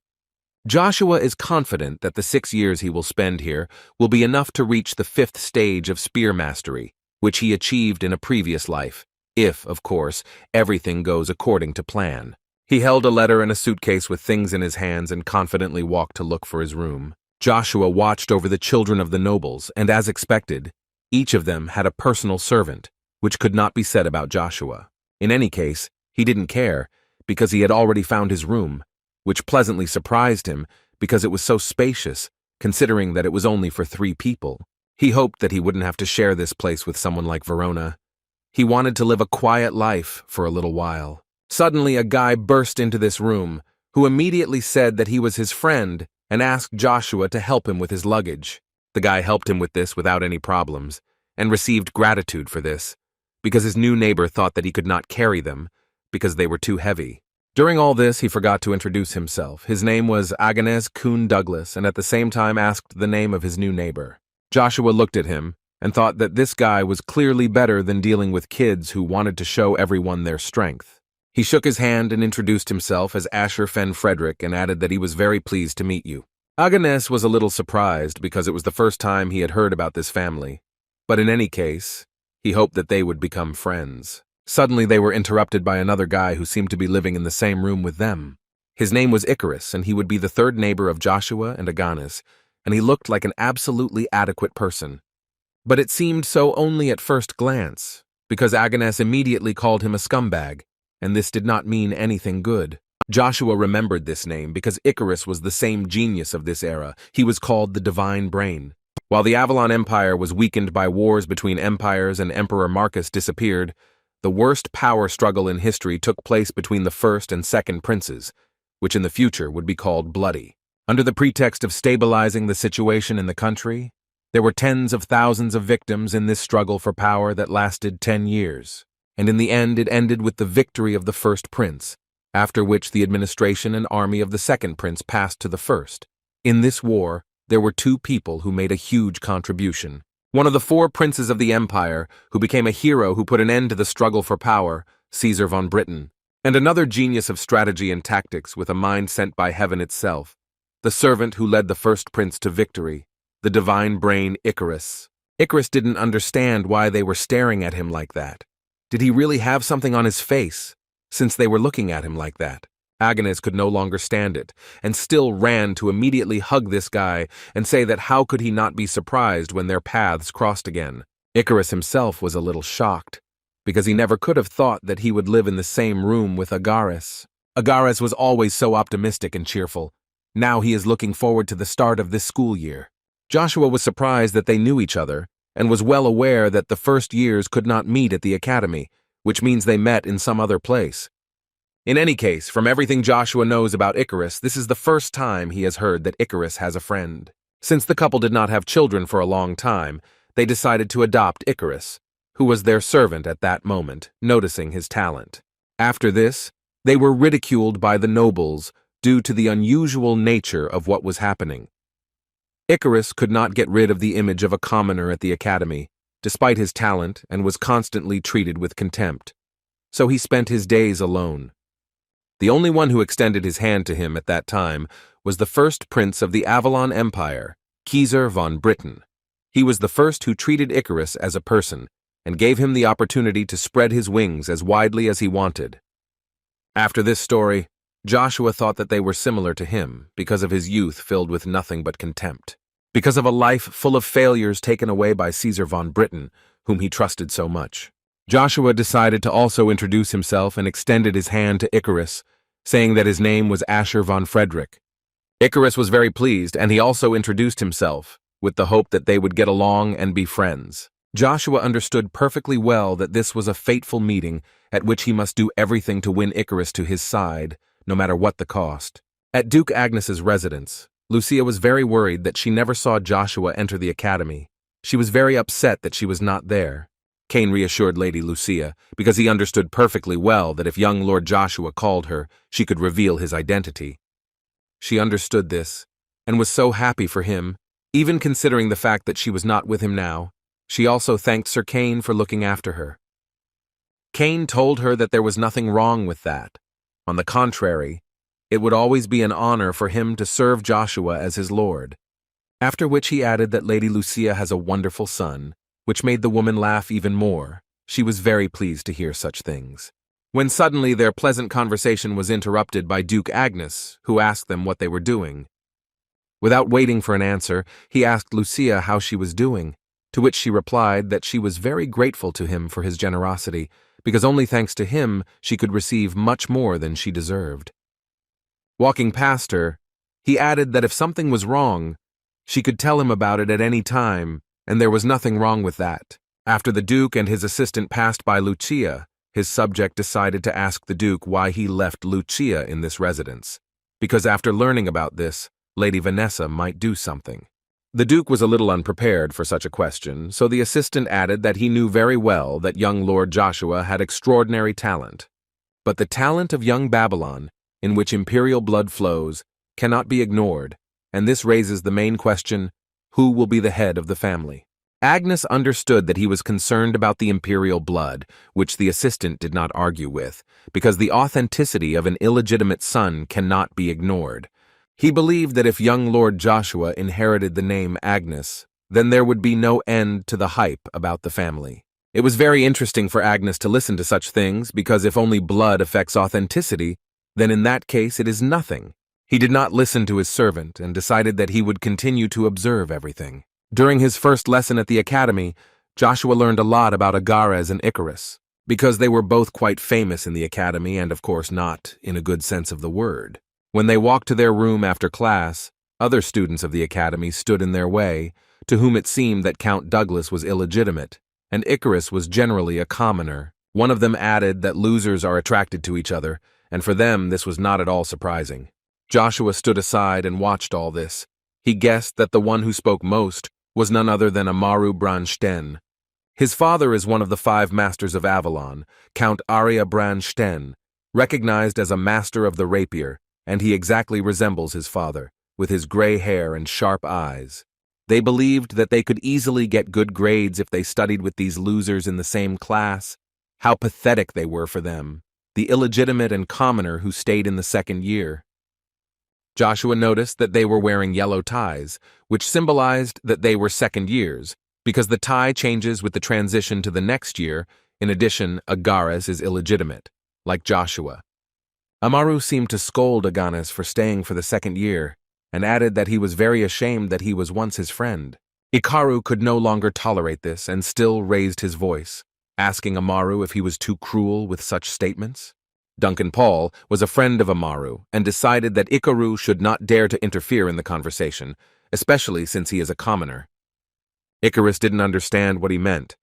Joshua is confident that the 6 years he will spend here will be enough to reach the 5th stage of spear mastery, which he achieved in a previous life, if, of course, everything goes according to plan. He held a letter and a suitcase with things in his hands and confidently walked to look for his room. Joshua watched over the children of the nobles, and as expected, each of them had a personal servant, which could not be said about Joshua. In any case, he didn't care, because he had already found his room, which pleasantly surprised him because it was so spacious, considering that it was only for 3 people. He hoped that he wouldn't have to share this place with someone like Verona. He wanted to live a quiet life for a little while. Suddenly, a guy burst into this room, who immediately said that he was his friend and asked Joshua to help him with his luggage. The guy helped him with this without any problems, and received gratitude for this, because his new neighbor thought that he could not carry them, because they were too heavy. During all this, he forgot to introduce himself. His name was Agnes Kuhn Douglas, and at the same time asked the name of his new neighbor. Joshua looked at him and thought that this guy was clearly better than dealing with kids who wanted to show everyone their strength. He shook his hand and introduced himself as Asher Fen Frederick and added that he was very pleased to meet you. Agnes was a little surprised because it was the first time he had heard about this family, but in any case, he hoped that they would become friends. Suddenly they were interrupted by another guy who seemed to be living in the same room with them. His name was Icarus, and he would be the 3rd neighbor of Joshua and Agnes, and he looked like an absolutely adequate person. But it seemed so only at first glance, because Agnes immediately called him a scumbag, and this did not mean anything good. Joshua remembered this name because Icarus was the same genius of this era. He was called the Divine Brain. While the Avalon Empire was weakened by wars between empires and Emperor Marcus disappeared, the worst power struggle in history took place between the 1st and 2nd princes, which in the future would be called Bloody. Under the pretext of stabilizing the situation in the country, there were tens of thousands of victims in this struggle for power that lasted 10 years, and in the end it ended with the victory of the 1st prince, after which the administration and army of the 2nd prince passed to the 1st. In this war, there were 2 people who made a huge contribution. One of the 4 princes of the empire, who became a hero who put an end to the struggle for power, Caesar von Britain, and another genius of strategy and tactics with a mind sent by heaven itself, the servant who led the 1st prince to victory, the divine brain Icarus. Icarus didn't understand why they were staring at him like that. Did he really have something on his face, since they were looking at him like that? Agnes could no longer stand it, and still ran to immediately hug this guy and say that how could he not be surprised when their paths crossed again. Icarus himself was a little shocked, because he never could have thought that he would live in the same room with Agares. Agares was always so optimistic and cheerful. Now he is looking forward to the start of this school year. Joshua was surprised that they knew each other, and was well aware that the first years could not meet at the academy, which means they met in some other place. In any case, from everything Joshua knows about Icarus, this is the first time he has heard that Icarus has a friend. Since the couple did not have children for a long time, they decided to adopt Icarus, who was their servant at that moment, noticing his talent. After this, they were ridiculed by the nobles due to the unusual nature of what was happening. Icarus could not get rid of the image of a commoner at the academy, despite his talent, and was constantly treated with contempt. So he spent his days alone. The only one who extended his hand to him at that time was the 1st prince of the Avalon Empire, Caesar von Britain. He was the first who treated Icarus as a person, and gave him the opportunity to spread his wings as widely as he wanted. After this story, Joshua thought that they were similar to him because of his youth filled with nothing but contempt, because of a life full of failures taken away by Caesar von Britain, whom he trusted so much. Joshua decided to also introduce himself and extended his hand to Icarus, saying that his name was Asher von Frederick. Icarus was very pleased, and he also introduced himself, with the hope that they would get along and be friends. Joshua understood perfectly well that this was a fateful meeting at which he must do everything to win Icarus to his side, no matter what the cost. At Duke Agnes's residence, Lucia was very worried that she never saw Joshua enter the academy, She was very upset that she was not there. Cain reassured Lady Lucia, because he understood perfectly well that if young Lord Joshua called her, she could reveal his identity. She understood this, and was so happy for him, even considering the fact that she was not with him now. She also thanked Sir Cain for looking after her. Cain told her that there was nothing wrong with that. On the contrary, it would always be an honor for him to serve Joshua as his lord. After which he added that Lady Lucia has a wonderful son, which made the woman laugh even more. She was very pleased to hear such things. When suddenly their pleasant conversation was interrupted by Duke Agnes, who asked them what they were doing. Without waiting for an answer, he asked Lucia how she was doing, to which she replied that she was very grateful to him for his generosity, because only thanks to him she could receive much more than she deserved. Walking past her, he added that if something was wrong, she could tell him about it at any time, and there was nothing wrong with that. After the Duke and his assistant passed by Lucia, his subject decided to ask the Duke why he left Lucia in this residence, because after learning about this, Lady Vanessa might do something. The Duke was a little unprepared for such a question, so the assistant added that he knew very well that young Lord Joshua had extraordinary talent. But the talent of young Babylon, in which imperial blood flows, cannot be ignored, and this raises the main question, who will be the head of the family? Agnes understood that he was concerned about the imperial blood, which the assistant did not argue with, because the authenticity of an illegitimate son cannot be ignored. He believed that if young Lord Joshua inherited the name Agnes, then there would be no end to the hype about the family. It was very interesting for Agnes to listen to such things, because if only blood affects authenticity, then in that case it is nothing. He did not listen to his servant and decided that he would continue to observe everything. During his first lesson at the academy, Joshua learned a lot about Regressed and Icarus, because they were both quite famous in the academy and of course not in a good sense of the word. When they walked to their room after class, other students of the academy stood in their way, to whom it seemed that Count Douglas was illegitimate, and Icarus was generally a commoner. One of them added that losers are attracted to each other, and for them this was not at all surprising. Joshua stood aside and watched all this. He guessed that the one who spoke most was none other than Amaru Branstein. His father is one of the 5 masters of Avalon, Count Arya Branstein, recognized as a master of the rapier, and he exactly resembles his father, with his gray hair and sharp eyes. They believed that they could easily get good grades if they studied with these losers in the same class. How pathetic they were for them, the illegitimate and commoner who stayed in the second year. Joshua noticed that they were wearing yellow ties, which symbolized that they were second years, because the tie changes with the transition to the next year. In addition, Agares is illegitimate, like Joshua. Amaru seemed to scold Aganes for staying for the second year, and added that he was very ashamed that he was once his friend. Ikaru could no longer tolerate this and still raised his voice, asking Amaru if he was too cruel with such statements. Duncan Paul was a friend of Amaru and decided that Ikaru should not dare to interfere in the conversation, especially since he is a commoner. Icarus didn't understand what he meant,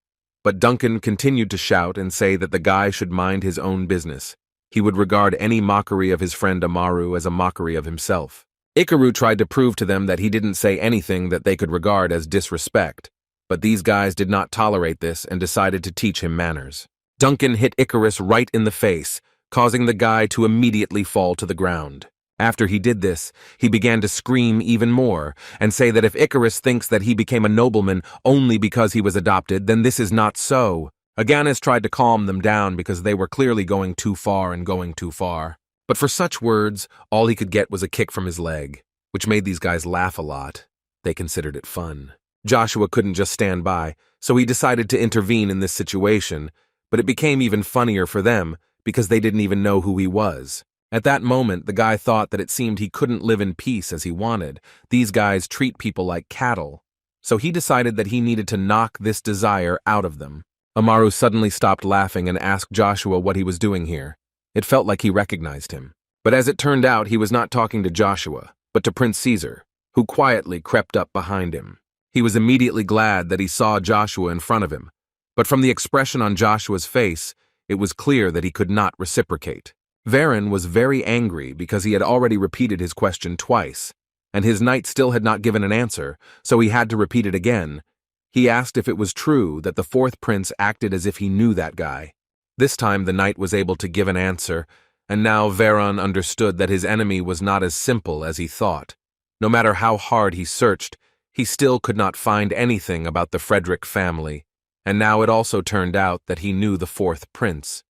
but Duncan continued to shout and say that the guy should mind his own business. He would regard any mockery of his friend Amaru as a mockery of himself. Ikaru tried to prove to them that he didn't say anything that they could regard as disrespect, but these guys did not tolerate this and decided to teach him manners. Duncan hit Icarus right in the face, causing the guy to immediately fall to the ground. After he did this, he began to scream even more and say that if Icarus thinks that he became a nobleman only because he was adopted, then this is not so. Aganes tried to calm them down because they were clearly going too far and going too far. But for such words, all he could get was a kick from his leg, which made these guys laugh a lot. They considered it fun. Joshua couldn't just stand by, so he decided to intervene in this situation, but it became even funnier for them because they didn't even know who he was. At that moment, the guy thought that it seemed he couldn't live in peace as he wanted. These guys treat people like cattle. So he decided that he needed to knock this desire out of them. Amaru suddenly stopped laughing and asked Joshua what he was doing here. It felt like he recognized him. But as it turned out, he was not talking to Joshua, but to Prince Caesar, who quietly crept up behind him. He was immediately glad that he saw Joshua in front of him, but from the expression on Joshua's face, it was clear that he could not reciprocate. Varen was very angry because he had already repeated his question twice, and his knight still had not given an answer, so he had to repeat it again, He asked if it was true that the fourth prince acted as if he knew that guy. This time the knight was able to give an answer, and now Veron understood that his enemy was not as simple as he thought. No matter how hard he searched, he still could not find anything about the Frederick family, and now it also turned out that he knew the fourth prince.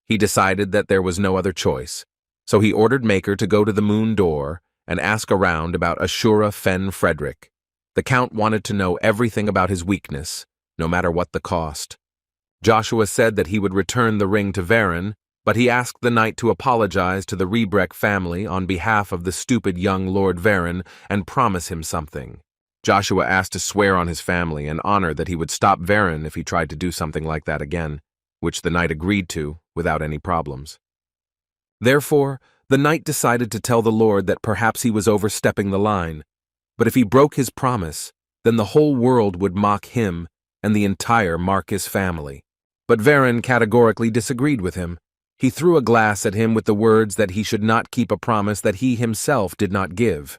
He decided that there was no other choice, so he ordered Maker to go to the moon door and ask around about Ashura Fen Frederick. The Count wanted to know everything about his weakness, no matter what the cost. Joshua said that he would return the ring to Veron, but he asked the knight to apologize to the Regressed family on behalf of the stupid young Lord Veron and promise him something. Joshua asked to swear on his family and honor that he would stop Veron if he tried to do something like that again, which the knight agreed to without any problems. Therefore, the knight decided to tell the Lord that perhaps he was overstepping the line, but if he broke his promise, then the whole world would mock him and the entire Marcus family. But Veron categorically disagreed with him. He threw a glass at him with the words that he should not keep a promise that he himself did not give.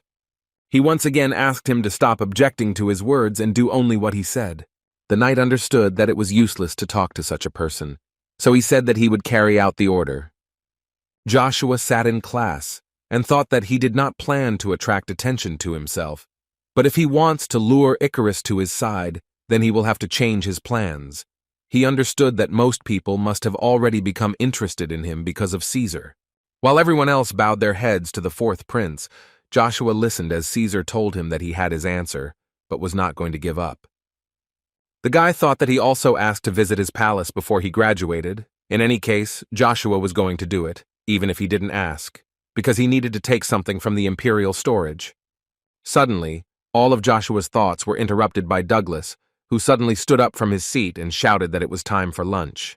He once again asked him to stop objecting to his words and do only what he said. The knight understood that it was useless to talk to such a person, so he said that he would carry out the order. Joshua sat in class and thought that he did not plan to attract attention to himself, but if he wants to lure Icarus to his side, then he will have to change his plans. He understood that most people must have already become interested in him because of Caesar. While everyone else bowed their heads to the fourth prince, Joshua listened as Caesar told him that he had his answer, but was not going to give up. The guy thought that he also asked to visit his palace before he graduated. In any case, Joshua was going to do it, even if he didn't ask, because he needed to take something from the imperial storage. Suddenly, all of Joshua's thoughts were interrupted by Douglas, who suddenly stood up from his seat and shouted that it was time for lunch.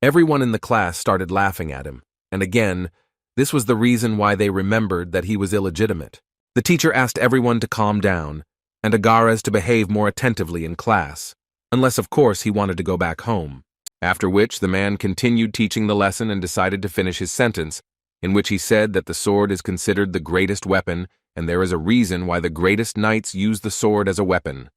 Everyone in the class started laughing at him, and again, this was the reason why they remembered that he was illegitimate. The teacher asked everyone to calm down, and Agares to behave more attentively in class, unless of course he wanted to go back home. After which the man continued teaching the lesson and decided to finish his sentence, in which he said that the sword is considered the greatest weapon, and there is a reason why the greatest knights use the sword as a weapon.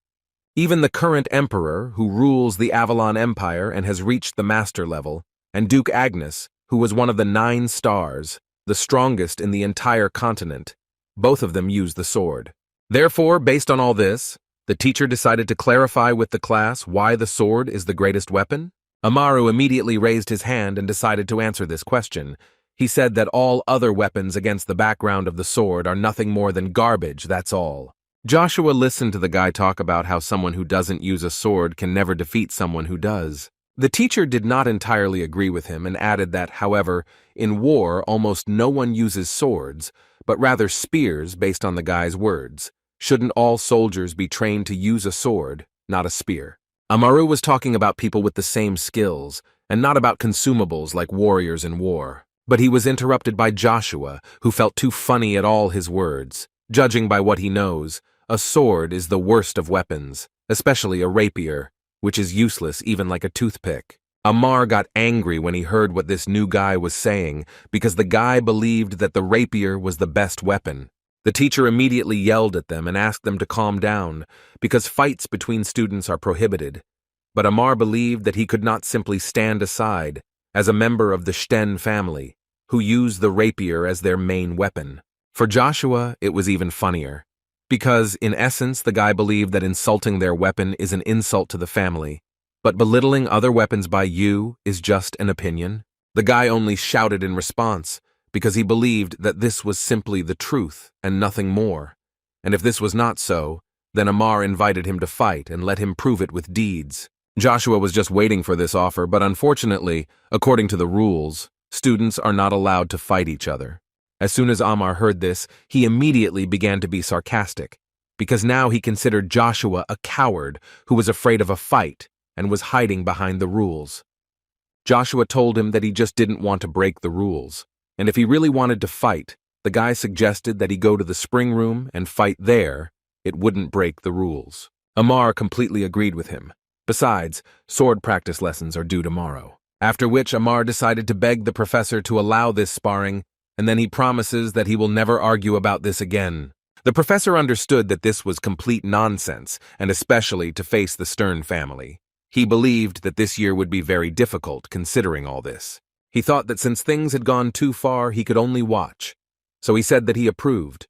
Even the current emperor, who rules the Avalon Empire and has reached the master level, and Duke Agnes, who was one of the 9 stars, the strongest in the entire continent, both of them use the sword. Therefore, based on all this, the teacher decided to clarify with the class why the sword is the greatest weapon. Amaru immediately raised his hand and decided to answer this question. He said that all other weapons against the background of the sword are nothing more than garbage, that's all. Joshua listened to the guy talk about how someone who doesn't use a sword can never defeat someone who does. The teacher did not entirely agree with him and added that, however, in war almost no one uses swords, but rather spears based on the guy's words. Shouldn't all soldiers be trained to use a sword, not a spear? Amaru was talking about people with the same skills, and not about consumables like warriors in war. But he was interrupted by Joshua, who felt too funny at all his words. Judging by what he knows, a sword is the worst of weapons, especially a rapier, which is useless even like a toothpick. Amar got angry when he heard what this new guy was saying, because the guy believed that the rapier was the best weapon. The teacher immediately yelled at them and asked them to calm down, because fights between students are prohibited. But Amar believed that he could not simply stand aside, as a member of the Sten family, who used the rapier as their main weapon. For Joshua, it was even funnier, because, in essence, the guy believed that insulting their weapon is an insult to the family, but belittling other weapons by you is just an opinion. The guy only shouted in response, because he believed that this was simply the truth and nothing more, and if this was not so, then Amar invited him to fight and let him prove it with deeds. Joshua was just waiting for this offer, but unfortunately, according to the rules, students are not allowed to fight each other. As soon as Amar heard this, he immediately began to be sarcastic, because now he considered Joshua a coward who was afraid of a fight and was hiding behind the rules. Joshua told him that he just didn't want to break the rules, and if he really wanted to fight, the guy suggested that he go to the spring room and fight there. It wouldn't break the rules. Amar completely agreed with him. Besides, sword practice lessons are due tomorrow. After which Amar decided to beg the professor to allow this sparring, and then he promises that he will never argue about this again. The professor understood that this was complete nonsense, and especially to face the Stern family. He believed that this year would be very difficult, considering all this. He thought that since things had gone too far, he could only watch. So he said that he approved.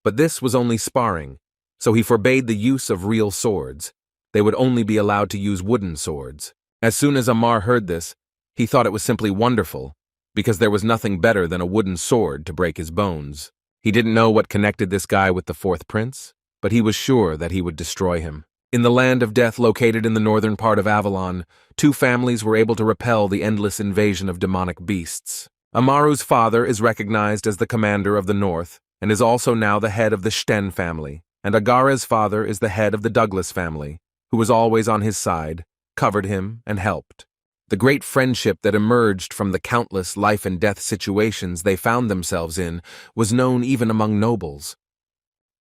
But this was only sparring, so he forbade the use of real swords. They would only be allowed to use wooden swords. As soon as Amar heard this, he thought it was simply wonderful, because there was nothing better than a wooden sword to break his bones. He didn't know what connected this guy with the fourth prince, but he was sure that he would destroy him. In the land of death located in the northern part of Avalon, two families were able to repel the endless invasion of demonic beasts. Amaru's father is recognized as the commander of the north, and is also now the head of the Sten family, and Agara's father is the head of the Douglas family, who was always on his side, covered him, and helped. The great friendship that emerged from the countless life and death situations they found themselves in was known even among nobles.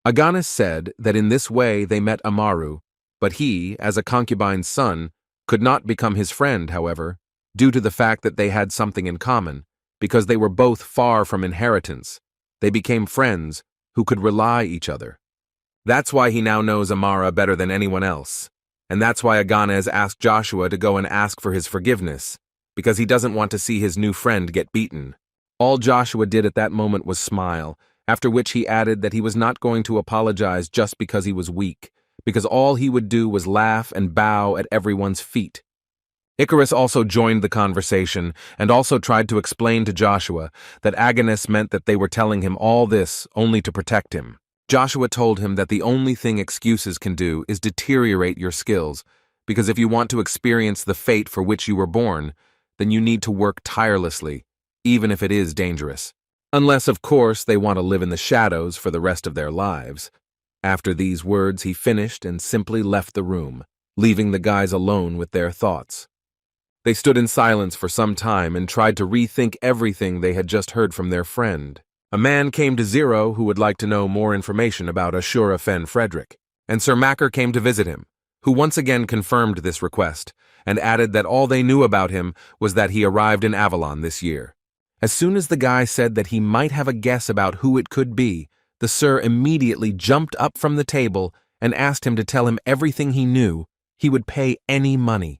Aganis said that in this way they met Amaru, but he, as a concubine's son, could not become his friend, however, due to the fact that they had something in common, because they were both far from inheritance. They became friends who could rely each other. That's why he now knows Amara better than anyone else. And that's why Aganes asked Joshua to go and ask for his forgiveness, because he doesn't want to see his new friend get beaten. All Joshua did at that moment was smile, after which he added that he was not going to apologize just because he was weak, because all he would do was laugh and bow at everyone's feet. Icarus also joined the conversation and also tried to explain to Joshua that Aganes meant that they were telling him all this only to protect him. Joshua told him that the only thing excuses can do is deteriorate your skills, because if you want to experience the fate for which you were born, then you need to work tirelessly, even if it is dangerous. Unless, of course, they want to live in the shadows for the rest of their lives. After these words, he finished and simply left the room, leaving the guys alone with their thoughts. They stood in silence for some time and tried to rethink everything they had just heard from their friend. A man came to Zero who would like to know more information about Ashura Fen Frederick, and Sir Macker came to visit him, who once again confirmed this request, and added that all they knew about him was that he arrived in Avalon this year. As soon as the guy said that he might have a guess about who it could be, the Sir immediately jumped up from the table and asked him to tell him everything he knew. He would pay any money.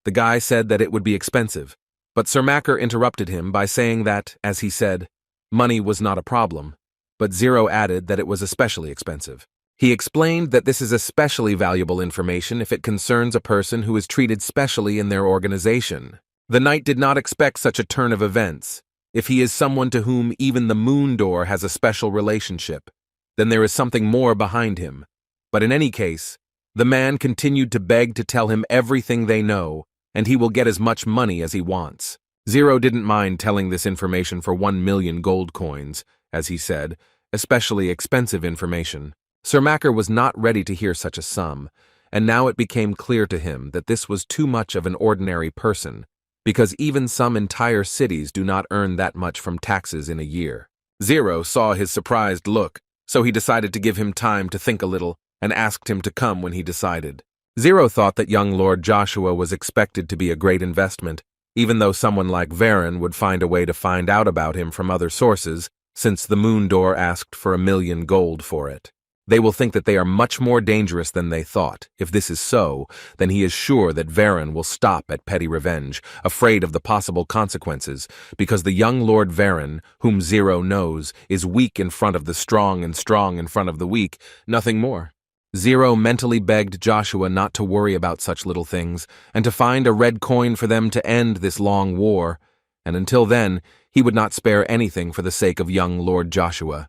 The guy said that it would be expensive, but Sir Macker interrupted him by saying that, as he said, money was not a problem, but Zero added that it was especially expensive. He explained that this is especially valuable information if it concerns a person who is treated specially in their organization. The knight did not expect such a turn of events. If he is someone to whom even the Moon Door has a special relationship, then there is something more behind him. But in any case, the man continued to beg to tell him everything they know, and he will get as much money as he wants. Zero didn't mind telling this information for 1 million gold coins, as he said, especially expensive information. Sir Macker was not ready to hear such a sum, and now it became clear to him that this was too much of an ordinary person, because even some entire cities do not earn that much from taxes in a year. Zero saw his surprised look, so he decided to give him time to think a little, and asked him to come when he decided. Zero thought that young Lord Joshua was expected to be a great investment, even though someone like Varen would find a way to find out about him from other sources, since the Moon Door asked for 1 million gold for it. They will think that they are much more dangerous than they thought. If this is so, then he is sure that Varen will stop at petty revenge, afraid of the possible consequences, because the young Lord Varen, whom Zero knows, is weak in front of the strong and strong in front of the weak, nothing more. Zero mentally begged Joshua not to worry about such little things, and to find a red coin for them to end this long war, and until then, he would not spare anything for the sake of young Lord Joshua.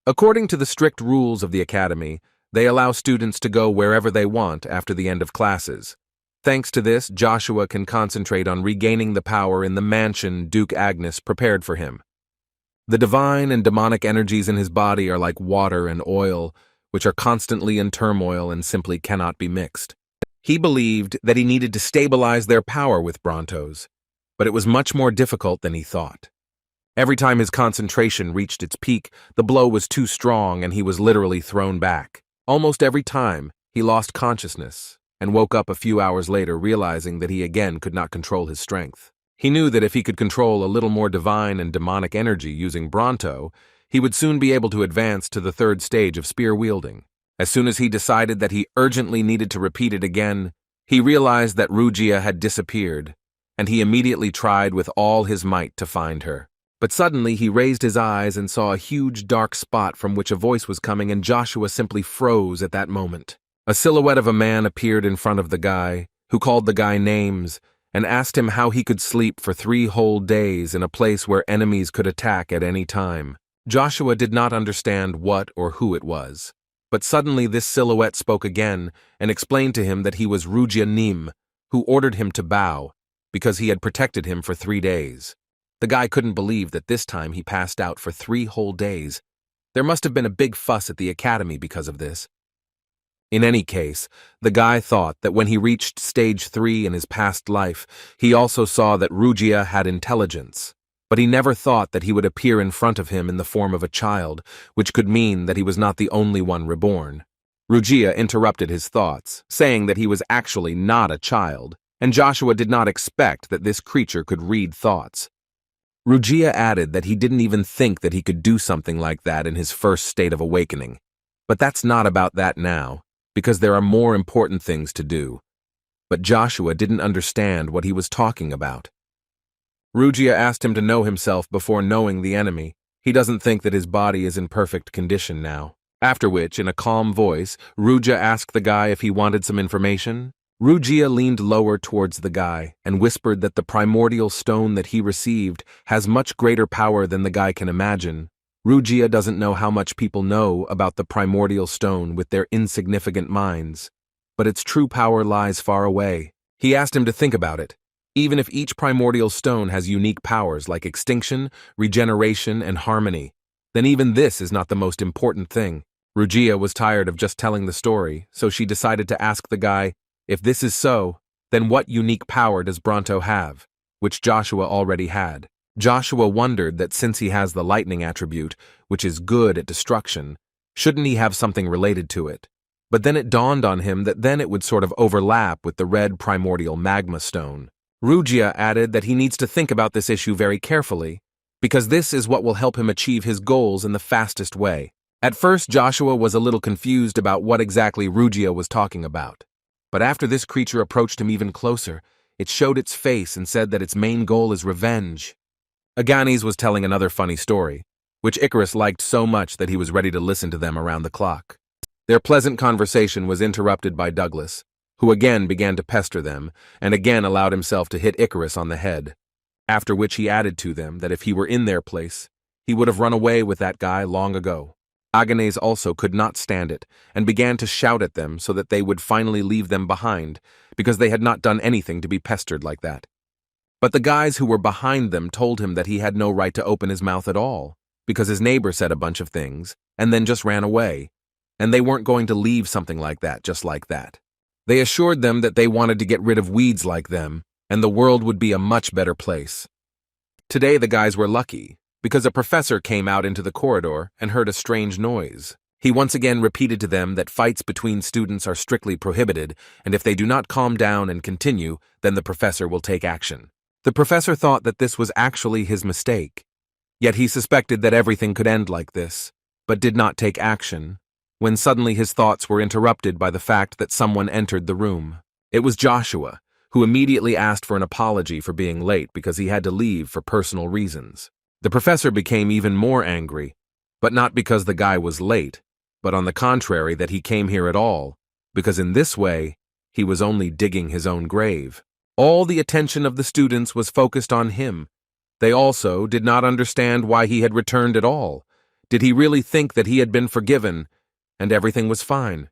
According to the strict rules of the academy, they allow students to go wherever they want after the end of classes. Thanks to this, Joshua can concentrate on regaining the power in the mansion Duke Agnes prepared for him. The divine and demonic energies in his body are like water and oil, which are constantly in turmoil and simply cannot be mixed. He believed that he needed to stabilize their power with Brontos, but it was much more difficult than he thought. Every time his concentration reached its peak, the blow was too strong and he was literally thrown back. Almost every time, he lost consciousness and woke up a few hours later realizing that he again could not control his strength. He knew that if he could control a little more divine and demonic energy using Bronto, he would soon be able to advance to the third stage of spear wielding. As soon as he decided that he urgently needed to repeat it again, he realized that Rugia had disappeared, and he immediately tried with all his might to find her. But suddenly he raised his eyes and saw a huge dark spot from which a voice was coming, and Joshua simply froze at that moment. A silhouette of a man appeared in front of the guy, who called the guy names and asked him how he could sleep for 3 whole days in a place where enemies could attack at any time. Joshua did not understand what or who it was. But suddenly this silhouette spoke again and explained to him that he was Rugia Nim, who ordered him to bow, because he had protected him for 3 days. The guy couldn't believe that this time he passed out for 3 whole days. There must have been a big fuss at the academy because of this. In any case, the guy thought that when he reached stage 3 in his past life, he also saw that Rugia had intelligence. But he never thought that he would appear in front of him in the form of a child, which could mean that he was not the only one reborn. Rugia interrupted his thoughts, saying that he was actually not a child, and Joshua did not expect that this creature could read thoughts. Rugia added that he didn't even think that he could do something like that in his first state of awakening. But that's not about that now, because there are more important things to do. But Joshua didn't understand what he was talking about. Rugia asked him to know himself before knowing the enemy. He doesn't think that his body is in perfect condition now. After which, in a calm voice, Rugia asked the guy if he wanted some information. Rugia leaned lower towards the guy and whispered that the primordial stone that he received has much greater power than the guy can imagine. Rugia doesn't know how much people know about the primordial stone with their insignificant minds, but its true power lies far away. He asked him to think about it. Even if each primordial stone has unique powers like extinction, regeneration, and harmony, then even this is not the most important thing. Rugia was tired of just telling the story, so she decided to ask the guy, if this is so, then what unique power does Bronto have, which Joshua already had? Joshua wondered that since he has the lightning attribute, which is good at destruction, shouldn't he have something related to it? But then it dawned on him that then it would sort of overlap with the red primordial magma stone. Rugia added that he needs to think about this issue very carefully, because this is what will help him achieve his goals in the fastest way. At first, Joshua was a little confused about what exactly Rugia was talking about. But after this creature approached him even closer, it showed its face and said that its main goal is revenge. Aganis was telling another funny story, which Icarus liked so much that he was ready to listen to them around the clock. Their pleasant conversation was interrupted by Douglas, who again began to pester them, and again allowed himself to hit Icarus on the head, after which he added to them that if he were in their place, he would have run away with that guy long ago. Aganes also could not stand it, and began to shout at them so that they would finally leave them behind, because they had not done anything to be pestered like that. But the guys who were behind them told him that he had no right to open his mouth at all, because his neighbor said a bunch of things, and then just ran away, and they weren't going to leave something like that just like that. They assured them that they wanted to get rid of weeds like them, and the world would be a much better place. Today the guys were lucky, because a professor came out into the corridor and heard a strange noise. He once again repeated to them that fights between students are strictly prohibited, and if they do not calm down and continue, then the professor will take action. The professor thought that this was actually his mistake, yet he suspected that everything could end like this, but did not take action, when suddenly his thoughts were interrupted by the fact that someone entered the room. It was Joshua, who immediately asked for an apology for being late because he had to leave for personal reasons. The professor became even more angry, but not because the guy was late, but on the contrary that he came here at all, because in this way, he was only digging his own grave. All the attention of the students was focused on him. They also did not understand why he had returned at all. Did he really think that he had been forgiven, and everything was fine?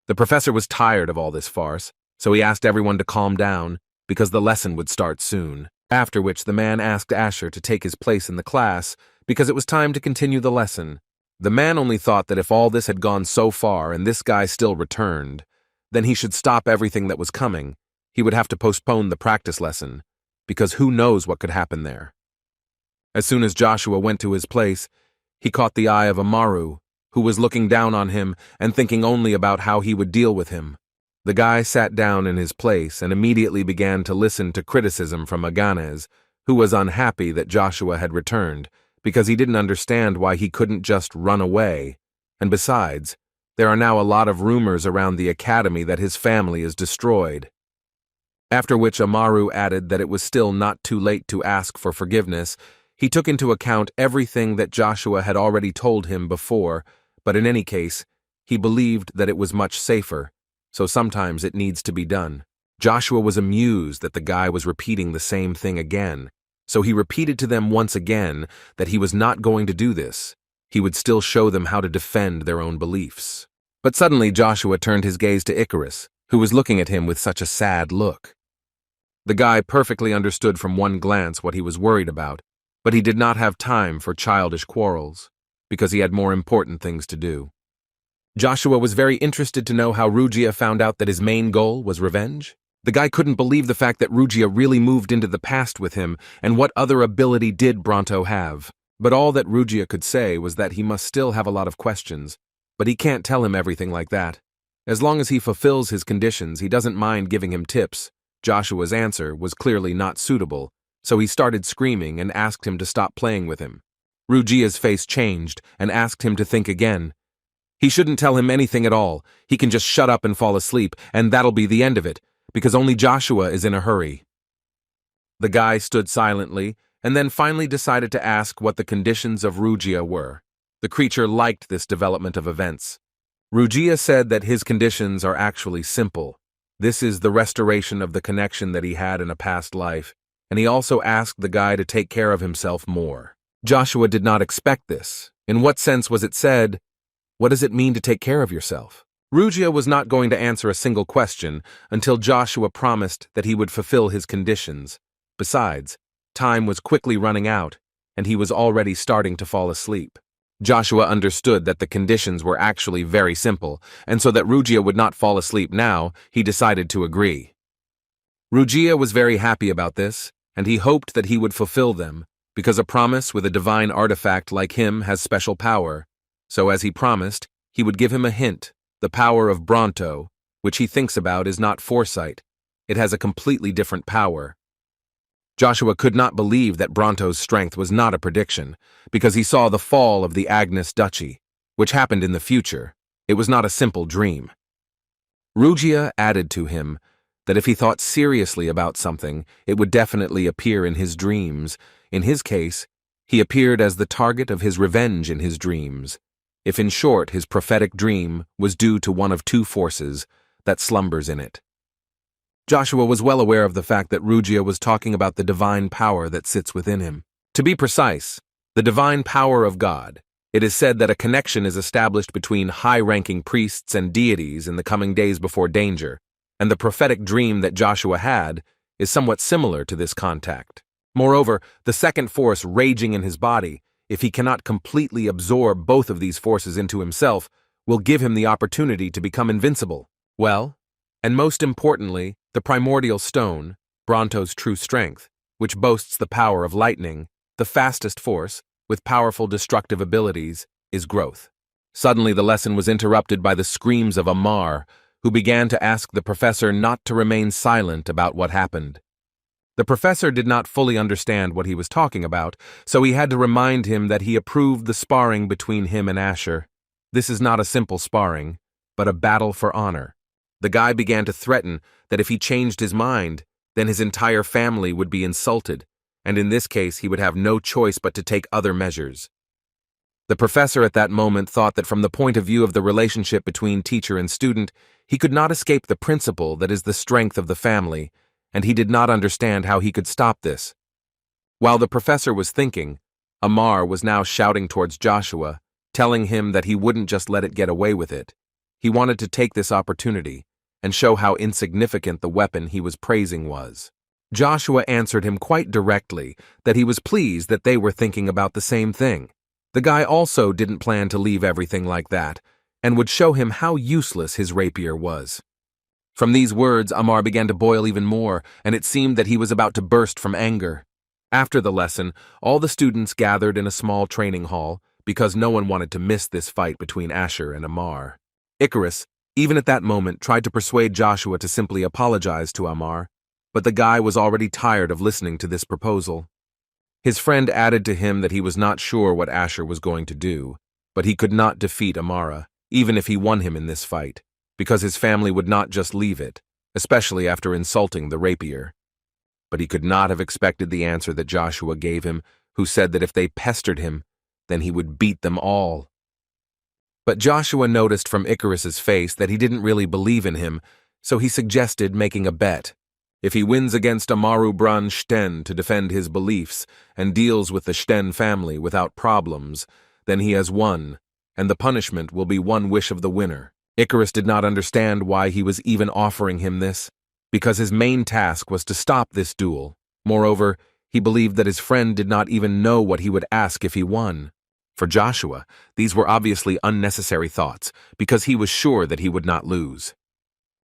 The professor was tired of all this farce, so he asked everyone to calm down, because the lesson would start soon. After which the man asked Asher to take his place in the class, because it was time to continue the lesson. The man only thought that if all this had gone so far and this guy still returned, then he should stop everything that was coming. He would have to postpone the practice lesson, because who knows what could happen there. As soon as Joshua went to his place, he caught the eye of Amaru, who was looking down on him and thinking only about how he would deal with him. The guy sat down in his place and immediately began to listen to criticism from Aganes, who was unhappy that Joshua had returned, because he didn't understand why he couldn't just run away. And besides, there are now a lot of rumors around the academy that his family is destroyed. After which Amaru added that it was still not too late to ask for forgiveness. He took into account everything that Joshua had already told him before, but in any case, he believed that it was much safer, so sometimes it needs to be done. Joshua was amused that the guy was repeating the same thing again, so he repeated to them once again that he was not going to do this. He would still show them how to defend their own beliefs. But suddenly Joshua turned his gaze to Icarus, who was looking at him with such a sad look. The guy perfectly understood from one glance what he was worried about, but he did not have time for childish quarrels, because he had more important things to do. Joshua was very interested to know how Rugia found out that his main goal was revenge. The guy couldn't believe the fact that Rugia really moved into the past with him, and what other ability did Bronto have? But all that Rugia could say was that he must still have a lot of questions, but he can't tell him everything like that. As long as he fulfills his conditions, he doesn't mind giving him tips. Joshua's answer was clearly not suitable, so he started screaming and asked him to stop playing with him. Rugia's face changed and asked him to think again. He shouldn't tell him anything at all. He can just shut up and fall asleep, and that'll be the end of it, because only Joshua is in a hurry. The guy stood silently and then finally decided to ask what the conditions of Rugia were. The creature liked this development of events. Rugia said that his conditions are actually simple. This is the restoration of the connection that he had in a past life, and he also asked the guy to take care of himself more. Joshua did not expect this. In what sense was it said, "What does it mean to take care of yourself?" Rugia was not going to answer a single question until Joshua promised that he would fulfill his conditions. Besides, time was quickly running out, and he was already starting to fall asleep. Joshua understood that the conditions were actually very simple, and so that Rugia would not fall asleep now, he decided to agree. Rugia was very happy about this, and he hoped that he would fulfill them, because a promise with a divine artifact like him has special power. So as he promised, he would give him a hint. The power of Bronto, which he thinks about, is not foresight. It has a completely different power. Joshua could not believe that Bronto's strength was not a prediction, because he saw the fall of the Agnes Duchy, which happened in the future. It was not a simple dream. Rugia added to him that if he thought seriously about something, it would definitely appear in his dreams. In his case, he appeared as the target of his revenge in his dreams. If in short his prophetic dream was due to one of two forces that slumbers in it. Joshua was well aware of the fact that Rugia was talking about the divine power that sits within him. To be precise, the divine power of God. It is said that a connection is established between high-ranking priests and deities in the coming days before danger, and the prophetic dream that Joshua had is somewhat similar to this contact. Moreover, the second force raging in his body, if he cannot completely absorb both of these forces into himself, will give him the opportunity to become invincible. Well, and most importantly, the primordial stone, Bronto's true strength, which boasts the power of lightning, the fastest force, with powerful destructive abilities, is growth. Suddenly the lesson was interrupted by the screams of Amar, who began to ask the professor not to remain silent about what happened. The professor did not fully understand what he was talking about, so he had to remind him that he approved the sparring between him and Asher. This is not a simple sparring, but a battle for honor. The guy began to threaten that if he changed his mind, then his entire family would be insulted, and in this case he would have no choice but to take other measures. The professor at that moment thought that from the point of view of the relationship between teacher and student, he could not escape the principle that is the strength of the family, and he did not understand how he could stop this. While the professor was thinking, Amar was now shouting towards Joshua, telling him that he wouldn't just let it get away with it. He wanted to take this opportunity and show how insignificant the weapon he was praising was. Joshua answered him quite directly that he was pleased that they were thinking about the same thing. The guy also didn't plan to leave everything like that, and would show him how useless his rapier was. From these words, Amar began to boil even more, and it seemed that he was about to burst from anger. After the lesson, all the students gathered in a small training hall, because no one wanted to miss this fight between Asher and Amar. Icarus, even at that moment, tried to persuade Joshua to simply apologize to Amar, but the guy was already tired of listening to this proposal. His friend added to him that he was not sure what Asher was going to do, but he could not defeat Amara, even if he won him in this fight, because his family would not just leave it, especially after insulting the rapier. But he could not have expected the answer that Joshua gave him, who said that if they pestered him, then he would beat them all. But Joshua noticed from Icarus's face that he didn't really believe in him, so he suggested making a bet. If he wins against Amaru Bran Shten to defend his beliefs and deals with the Shten family without problems, then he has won, and the punishment will be one wish of the winner. Icarus did not understand why he was even offering him this, because his main task was to stop this duel. Moreover, he believed that his friend did not even know what he would ask if he won. For Joshua, these were obviously unnecessary thoughts, because he was sure that he would not lose.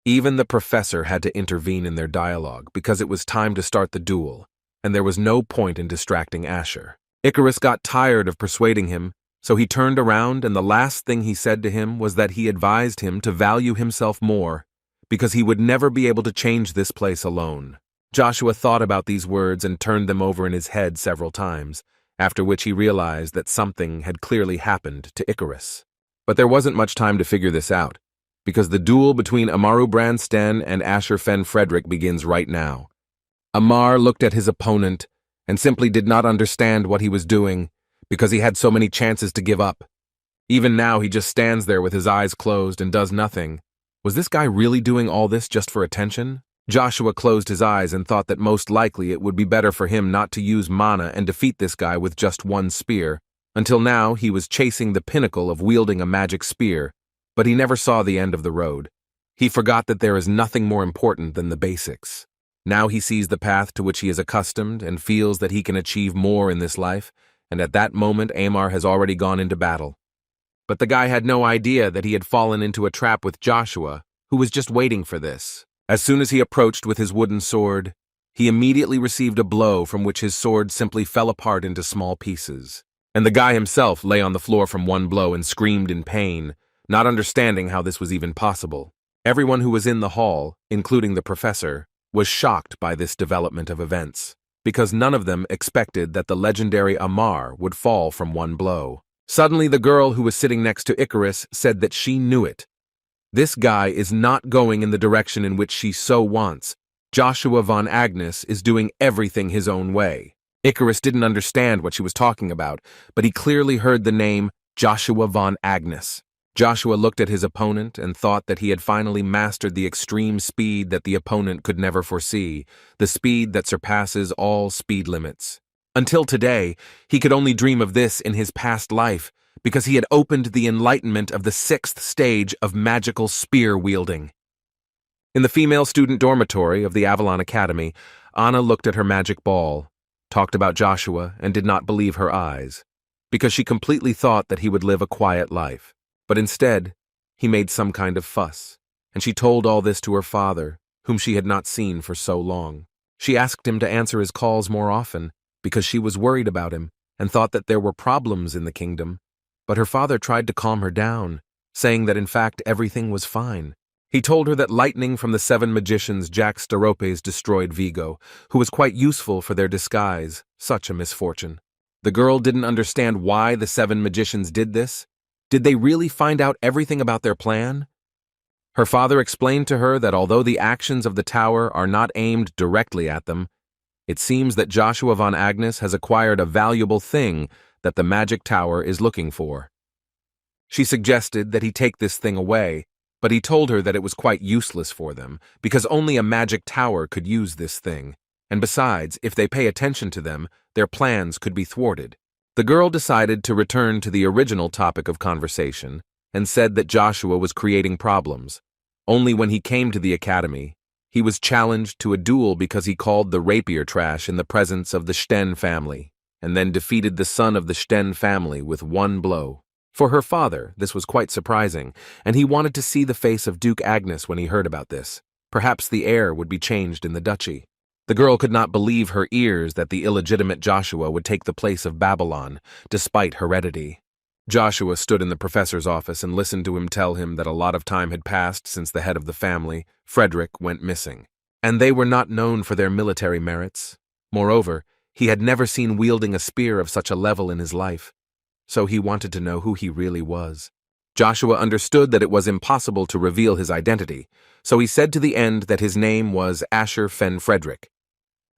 Even the professor had to intervene in their dialogue because it was time to start the duel, and there was no point in distracting Asher. Icarus got tired of persuading him, so he turned around and the last thing he said to him was that he advised him to value himself more, because he would never be able to change this place alone. Joshua thought about these words and turned them over in his head several times, after which he realized that something had clearly happened to Icarus. But there wasn't much time to figure this out, because the duel between Amaru Bran Shten and Asher Fen Frederick begins right now. Amar looked at his opponent and simply did not understand what he was doing because he had so many chances to give up. Even now he just stands there with his eyes closed and does nothing. Was this guy really doing all this just for attention? Joshua closed his eyes and thought that most likely it would be better for him not to use mana and defeat this guy with just one spear. Until now he was chasing the pinnacle of wielding a magic spear, but he never saw the end of the road. He forgot that there is nothing more important than the basics. Now he sees the path to which he is accustomed and feels that he can achieve more in this life, and at that moment Amar has already gone into battle. But the guy had no idea that he had fallen into a trap with Joshua, who was just waiting for this. As soon as he approached with his wooden sword, he immediately received a blow from which his sword simply fell apart into small pieces. And the guy himself lay on the floor from one blow and screamed in pain, not understanding how this was even possible. Everyone who was in the hall, including the professor, was shocked by this development of events, because none of them expected that the legendary Amar would fall from one blow. Suddenly the girl who was sitting next to Icarus said that she knew it. This guy is not going in the direction in which she so wants. Joshua von Agnes is doing everything his own way. Icarus didn't understand what she was talking about, but he clearly heard the name Joshua von Agnes. Joshua looked at his opponent and thought that he had finally mastered the extreme speed that the opponent could never foresee, the speed that surpasses all speed limits. Until today, he could only dream of this in his past life, because he had opened the enlightenment of the 6th stage of magical spear-wielding. In the female student dormitory of the Avalon Academy, Anna looked at her magic ball, talked about Joshua, and did not believe her eyes, because she completely thought that he would live a quiet life. But instead, he made some kind of fuss, and she told all this to her father, whom she had not seen for so long. She asked him to answer his calls more often, because she was worried about him and thought that there were problems in the kingdom. But her father tried to calm her down, saying that in fact everything was fine. He told her that lightning from the 7 magicians Jack Staropes destroyed Vigo, who was quite useful for their disguise, such a misfortune. The girl didn't understand why the 7 magicians did this. Did they really find out everything about their plan? Her father explained to her that although the actions of the tower are not aimed directly at them, it seems that Joshua von Agnes has acquired a valuable thing that the magic tower is looking for. She suggested that he take this thing away, but he told her that it was quite useless for them, because only a magic tower could use this thing, and besides, if they pay attention to them, their plans could be thwarted. The girl decided to return to the original topic of conversation and said that Joshua was creating problems. Only when he came to the academy, he was challenged to a duel because he called the rapier trash in the presence of the Shten family, and then defeated the son of the Shten family with one blow. For her father, this was quite surprising, and he wanted to see the face of Duke Agnes when he heard about this. Perhaps the heir would be changed in the duchy. The girl could not believe her ears that the illegitimate Joshua would take the place of Babylon, despite heredity. Joshua stood in the professor's office and listened to him tell him that a lot of time had passed since the head of the family, Frederick, went missing. And they were not known for their military merits. Moreover, He had never seen wielding a spear of such a level in his life, so he wanted to know who he really was. Joshua understood that it was impossible to reveal his identity, so he said to the end that his name was Asher Fen Frederick.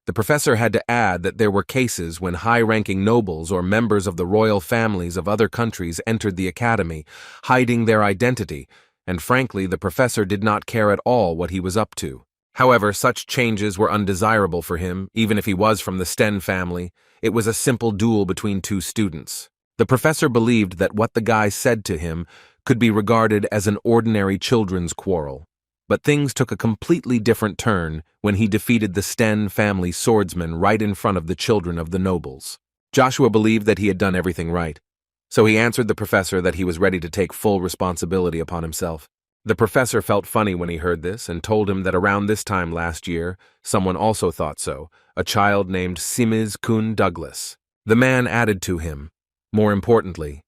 The professor had to add that there were cases when high-ranking nobles or members of the royal families of other countries entered the academy, hiding their identity, and frankly, the professor did not care at all what he was up to. However, such changes were undesirable for him, even if he was from the Sten family. It was a simple duel between two students. The professor believed that what the guy said to him could be regarded as an ordinary children's quarrel. But things took a completely different turn when he defeated the Sten family swordsman right in front of the children of the nobles. Joshua believed that he had done everything right, so he answered the professor that he was ready to take full responsibility upon himself. The professor felt funny when he heard this and told him that around this time last year, someone also thought so, a child named Simiz Kun Douglas. The man added to him, more importantly,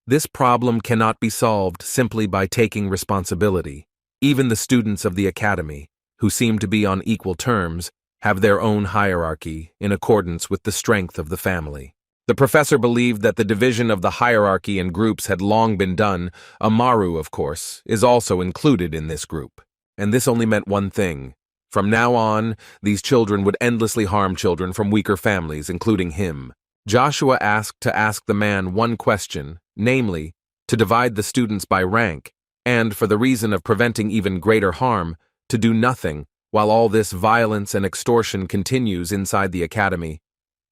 this problem cannot be solved simply by taking responsibility. Even the students of the academy, who seem to be on equal terms, have their own hierarchy in accordance with the strength of the family. The professor believed that the division of the hierarchy in groups had long been done. Amaru, of course, is also included in this group. And this only meant one thing. From now on, these children would endlessly harm children from weaker families, including him. Joshua asked the man one question, namely, to divide the students by rank, and, for the reason of preventing even greater harm, to do nothing while all this violence and extortion continues inside the academy.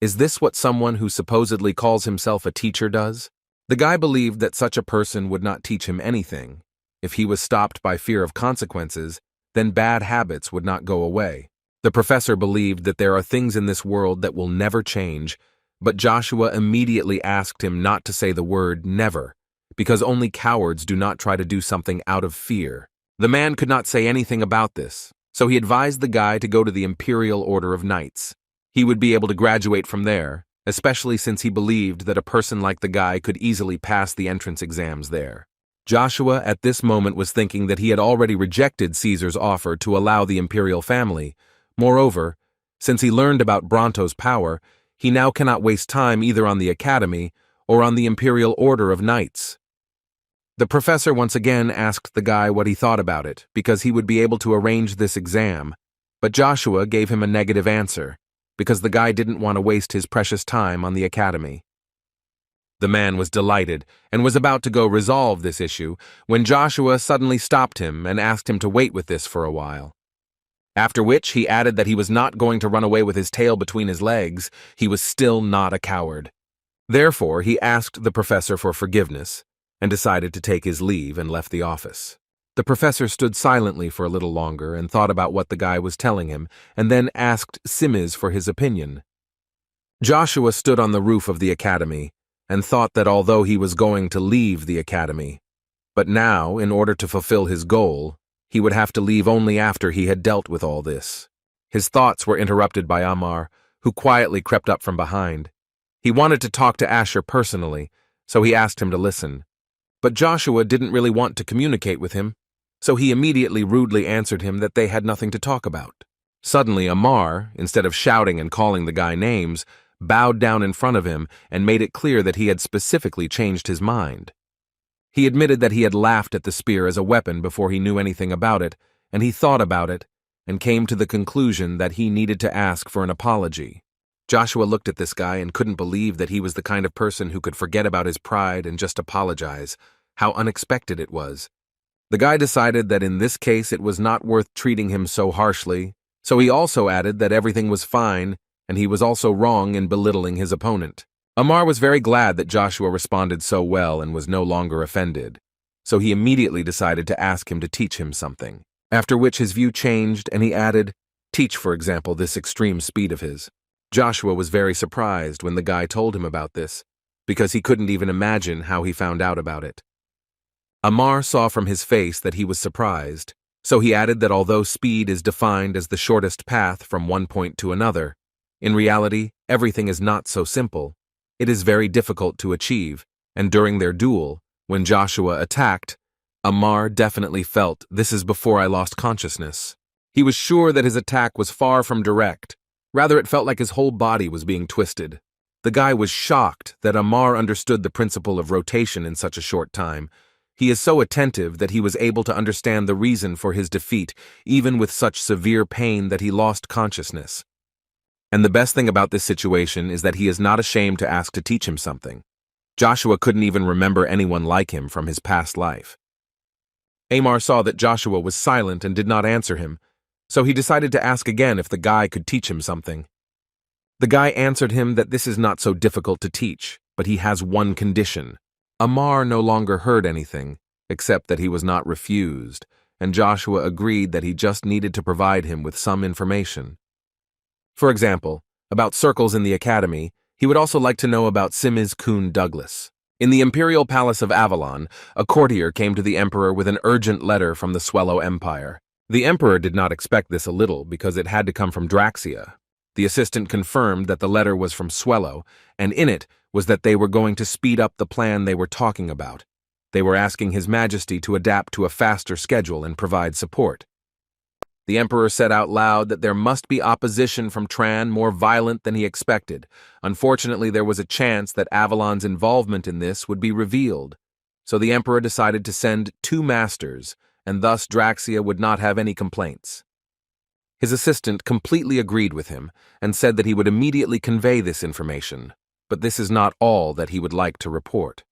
Is this what someone who supposedly calls himself a teacher does? The guy believed that such a person would not teach him anything. If he was stopped by fear of consequences, then bad habits would not go away. The professor believed that there are things in this world that will never change, but Joshua immediately asked him not to say the word never, because only cowards do not try to do something out of fear. The man could not say anything about this, so he advised the guy to go to the Imperial Order of Knights. He would be able to graduate from there, especially since he believed that a person like the guy could easily pass the entrance exams there. Joshua at this moment was thinking that he had already rejected Caesar's offer to allow the imperial family. Moreover, since he learned about Bronto's power, he now cannot waste time either on the academy or on the Imperial Order of Knights. The professor once again asked the guy what he thought about it, because he would be able to arrange this exam, but Joshua gave him a negative answer, because the guy didn't want to waste his precious time on the academy. The man was delighted and was about to go resolve this issue when Joshua suddenly stopped him and asked him to wait with this for a while. After which he added that he was not going to run away with his tail between his legs. He was still not a coward. Therefore, he asked the professor for forgiveness and decided to take his leave and left the office. The professor stood silently for a little longer and thought about what the guy was telling him, and then asked Simiz for his opinion. Joshua stood on the roof of the academy and thought that although he was going to leave the academy, but now, in order to fulfill his goal, he would have to leave only after he had dealt with all this. His thoughts were interrupted by Amar, who quietly crept up from behind. He wanted to talk to Asher personally, so he asked him to listen. But Joshua didn't really want to communicate with him, so he immediately rudely answered him that they had nothing to talk about. Suddenly, Amar, instead of shouting and calling the guy names, bowed down in front of him and made it clear that he had specifically changed his mind. He admitted that he had laughed at the spear as a weapon before he knew anything about it, and he thought about it and came to the conclusion that he needed to ask for an apology. Joshua looked at this guy and couldn't believe that he was the kind of person who could forget about his pride and just apologize. How unexpected it was. The guy decided that in this case it was not worth treating him so harshly, so he also added that everything was fine and he was also wrong in belittling his opponent. Amar was very glad that Joshua responded so well and was no longer offended, so he immediately decided to ask him to teach him something, after which his view changed and he added, "Teach, for example, this extreme speed of his." Joshua was very surprised when the guy told him about this, because he couldn't even imagine how he found out about it. Amar saw from his face that he was surprised, so he added that although speed is defined as the shortest path from one point to another, in reality, everything is not so simple. It is very difficult to achieve, and during their duel, when Joshua attacked, Amar definitely felt, "This is before I lost consciousness." He was sure that his attack was far from direct, Rather, it felt like his whole body was being twisted. The guy was shocked that Amar understood the principle of rotation in such a short time. He is so attentive that he was able to understand the reason for his defeat, even with such severe pain that he lost consciousness. And the best thing about this situation is that he is not ashamed to ask to teach him something. Joshua couldn't even remember anyone like him from his past life. Amar saw that Joshua was silent and did not answer him, so he decided to ask again if the guy could teach him something. The guy answered him that this is not so difficult to teach, but he has one condition. Amar no longer heard anything, except that he was not refused, and Joshua agreed that he just needed to provide him with some information. For example, about circles in the academy, he would also like to know about Simiz Kun Douglas. In the imperial palace of Avalon, a courtier came to the emperor with an urgent letter from the Swellow Empire. The emperor did not expect this a little because it had to come from Draxia. The assistant confirmed that the letter was from Swellow, and in it was that they were going to speed up the plan they were talking about. They were asking His Majesty to adapt to a faster schedule and provide support. The emperor said out loud that there must be opposition from Tran more violent than he expected. Unfortunately, there was a chance that Avalon's involvement in this would be revealed. So the emperor decided to send 2 masters, and thus Draxia would not have any complaints. His assistant completely agreed with him and said that he would immediately convey this information, but this is not all that he would like to report.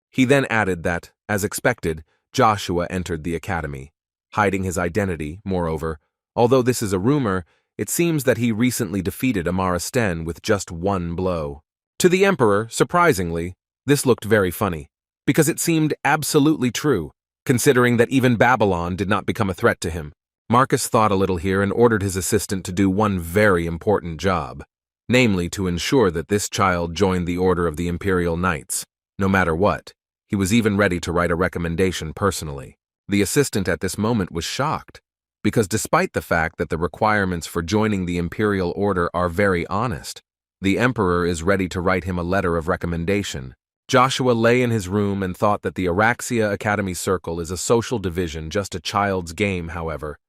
He then added that, as expected, Joshua entered the academy, hiding his identity. Moreover, although this is a rumor, it seems that he recently defeated Amara Sten with just 1 blow. To the emperor, surprisingly, this looked very funny, because it seemed absolutely true, considering that even Babylon did not become a threat to him. Marcus thought a little here and ordered his assistant to do one very important job, namely to ensure that this child joined the Order of the Imperial Knights, no matter what. He was even ready to write a recommendation personally. The assistant at this moment was shocked, because despite the fact that the requirements for joining the Imperial Order are very honest, the Emperor is ready to write him a letter of recommendation. Joshua lay in his room and thought that the Araxia Academy Circle is a social division, just a child's game, however.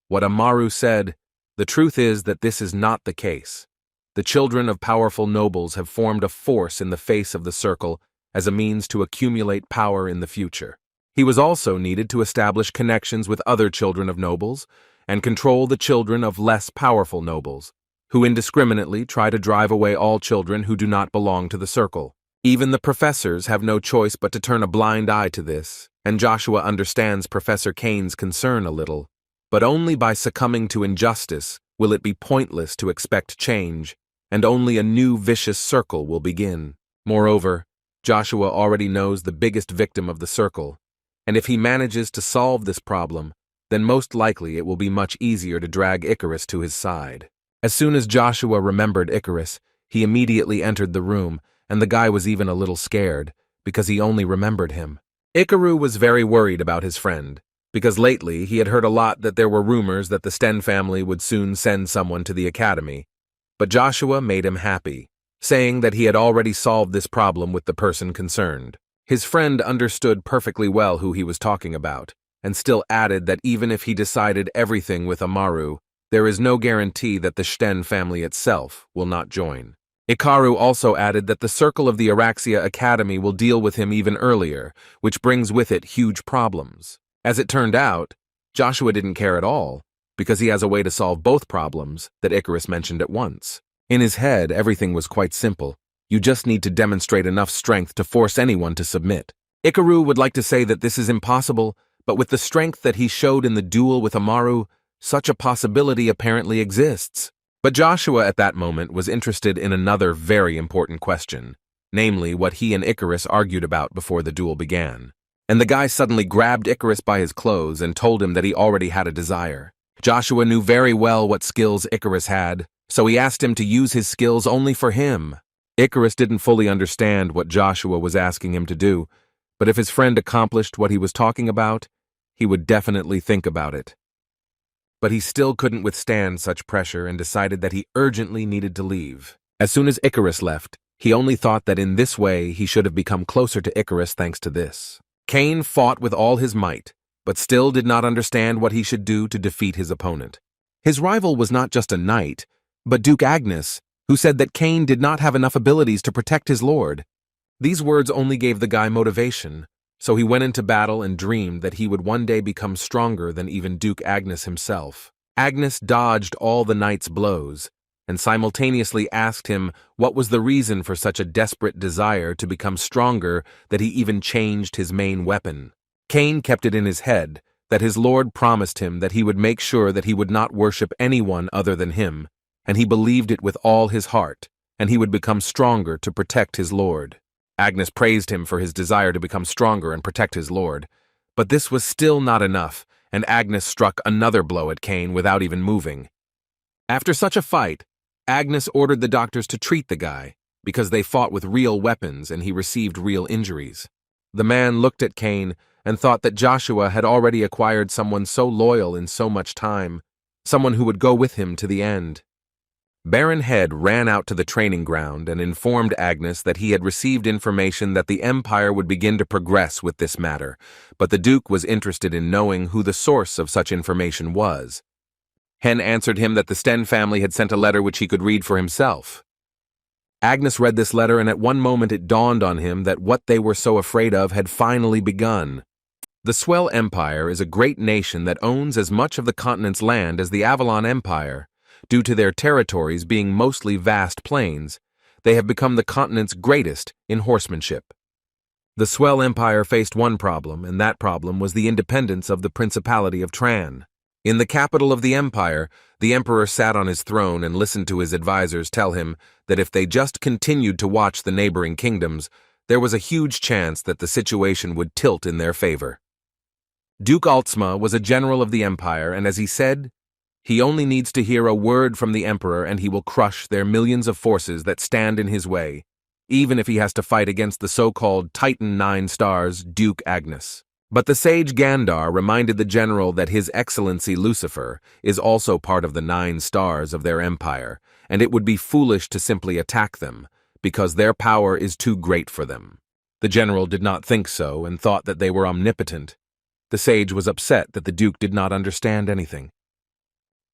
What Amaru said, the truth is that this is not the case. The children of powerful nobles have formed a force in the face of the circle as a means to accumulate power in the future. He was also needed to establish connections with other children of nobles and control the children of less powerful nobles, who indiscriminately try to drive away all children who do not belong to the circle. Even the professors have no choice but to turn a blind eye to this, and Joshua understands Professor Kane's concern a little. But only by succumbing to injustice will it be pointless to expect change, and only a new vicious circle will begin. Moreover, Joshua already knows the biggest victim of the circle, and if he manages to solve this problem, then most likely it will be much easier to drag Icarus to his side. As soon as Joshua remembered Icarus, he immediately entered the room, and the guy was even a little scared, because he only remembered him. Ikaru was very worried about his friend, because lately he had heard a lot that there were rumors that the Sten family would soon send someone to the academy. But Joshua made him happy, saying that he had already solved this problem with the person concerned. His friend understood perfectly well who he was talking about, and still added that even if he decided everything with Amaru, there is no guarantee that the Sten family itself will not join. Ikaru also added that the circle of the Araxia Academy will deal with him even earlier, which brings with it huge problems. As it turned out, Joshua didn't care at all, because he has a way to solve both problems that Icarus mentioned at once. In his head, everything was quite simple. You just need to demonstrate enough strength to force anyone to submit. Ikaru would like to say that this is impossible, but with the strength that he showed in the duel with Amaru, such a possibility apparently exists. But Joshua at that moment was interested in another very important question, namely what he and Icarus argued about before the duel began. And the guy suddenly grabbed Icarus by his clothes and told him that he already had a desire. Joshua knew very well what skills Icarus had, so he asked him to use his skills only for him. Icarus didn't fully understand what Joshua was asking him to do, but if his friend accomplished what he was talking about, he would definitely think about it. But he still couldn't withstand such pressure and decided that he urgently needed to leave. As soon as Icarus left, he only thought that in this way he should have become closer to Icarus thanks to this. Kane fought with all his might, but still did not understand what he should do to defeat his opponent. His rival was not just a knight, but Duke Agnes, who said that Cain did not have enough abilities to protect his lord. These words only gave the guy motivation, so he went into battle and dreamed that he would one day become stronger than even Duke Agnes himself. Agnes dodged all the knight's blows, and simultaneously asked him what was the reason for such a desperate desire to become stronger that he even changed his main weapon. Cain kept it in his head that his lord promised him that he would make sure that he would not worship anyone other than him, and he believed it with all his heart, and he would become stronger to protect his lord. Agnes praised him for his desire to become stronger and protect his lord, but this was still not enough, and Agnes struck another blow at Cain without even moving. After such a fight, Agnes ordered the doctors to treat the guy, because they fought with real weapons and he received real injuries. The man looked at Cain and thought that Joshua had already acquired someone so loyal in so much time, someone who would go with him to the end. Baron Head ran out to the training ground and informed Agnes that he had received information that the Empire would begin to progress with this matter, but the Duke was interested in knowing who the source of such information was. Hen answered him that the Sten family had sent a letter which he could read for himself. Agnes read this letter, and at one moment it dawned on him that what they were so afraid of had finally begun. The Swell Empire is a great nation that owns as much of the continent's land as the Avalon Empire. Due to their territories being mostly vast plains, they have become the continent's greatest in horsemanship. The Swell Empire faced one problem, and that problem was the independence of the Principality of Tran. In the capital of the empire, the emperor sat on his throne and listened to his advisors tell him that if they just continued to watch the neighboring kingdoms, there was a huge chance that the situation would tilt in their favor. Duke Altsma was a general of the empire, and as he said, he only needs to hear a word from the emperor and he will crush their millions of forces that stand in his way, even if he has to fight against the so-called Titan 9 stars, Duke Agnes. But the sage Gandar reminded the general that His Excellency Lucifer is also part of the 9 stars of their empire, and it would be foolish to simply attack them, because their power is too great for them. The general did not think so and thought that they were omnipotent. The sage was upset that the duke did not understand anything.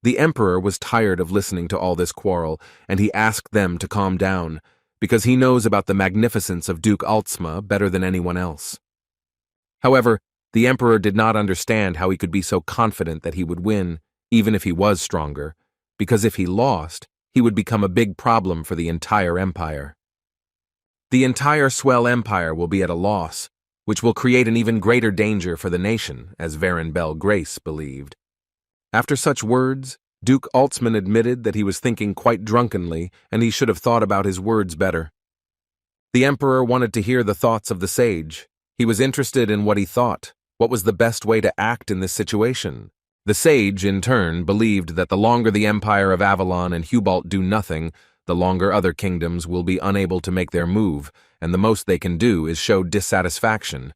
The emperor was tired of listening to all this quarrel, and he asked them to calm down, because he knows about the magnificence of Duke Altsma better than anyone else. However, the emperor did not understand how he could be so confident that he would win, even if he was stronger, because if he lost, he would become a big problem for the entire empire. The entire Swell Empire will be at a loss, which will create an even greater danger for the nation, as Varin Bell Grace believed. After such words, Duke Altsman admitted that he was thinking quite drunkenly, and he should have thought about his words better. The emperor wanted to hear the thoughts of the sage. He was interested in what he thought. What was the best way to act in this situation? The sage, in turn, believed that the longer the Empire of Avalon and Hubalt do nothing, the longer other kingdoms will be unable to make their move, and the most they can do is show dissatisfaction.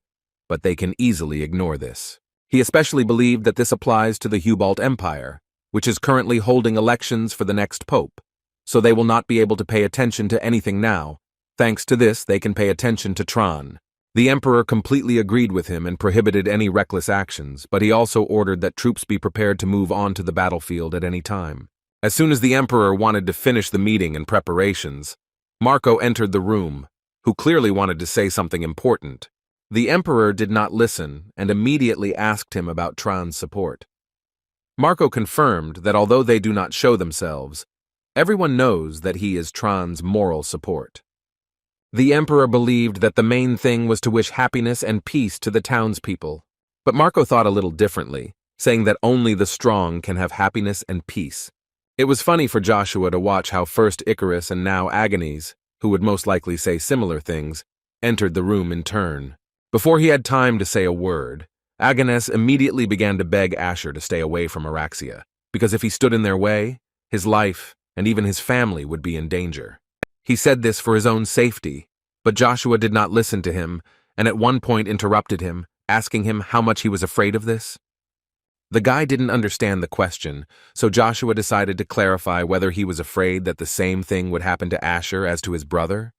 But they can easily ignore this. He especially believed that this applies to the Hubalt Empire, which is currently holding elections for the next pope, so they will not be able to pay attention to anything now. Thanks to this, they can pay attention to Tran. The emperor completely agreed with him and prohibited any reckless actions, but he also ordered that troops be prepared to move on to the battlefield at any time. As soon as the emperor wanted to finish the meeting and preparations, Marco entered the room, who clearly wanted to say something important. The emperor did not listen and immediately asked him about Tran's support. Marco confirmed that although they do not show themselves, everyone knows that he is Tran's moral support. The emperor believed that the main thing was to wish happiness and peace to the townspeople, but Marco thought a little differently, saying that only the strong can have happiness and peace. It was funny for Joshua to watch how first Icarus and now Agnes, who would most likely say similar things, entered the room in turn. Before he had time to say a word, Agnes immediately began to beg Asher to stay away from Araxia, because if he stood in their way, his life and even his family would be in danger. He said this for his own safety, but Joshua did not listen to him, and at one point interrupted him, asking him how much he was afraid of this. The guy didn't understand the question, so Joshua decided to clarify whether he was afraid that the same thing would happen to Asher as to his brother.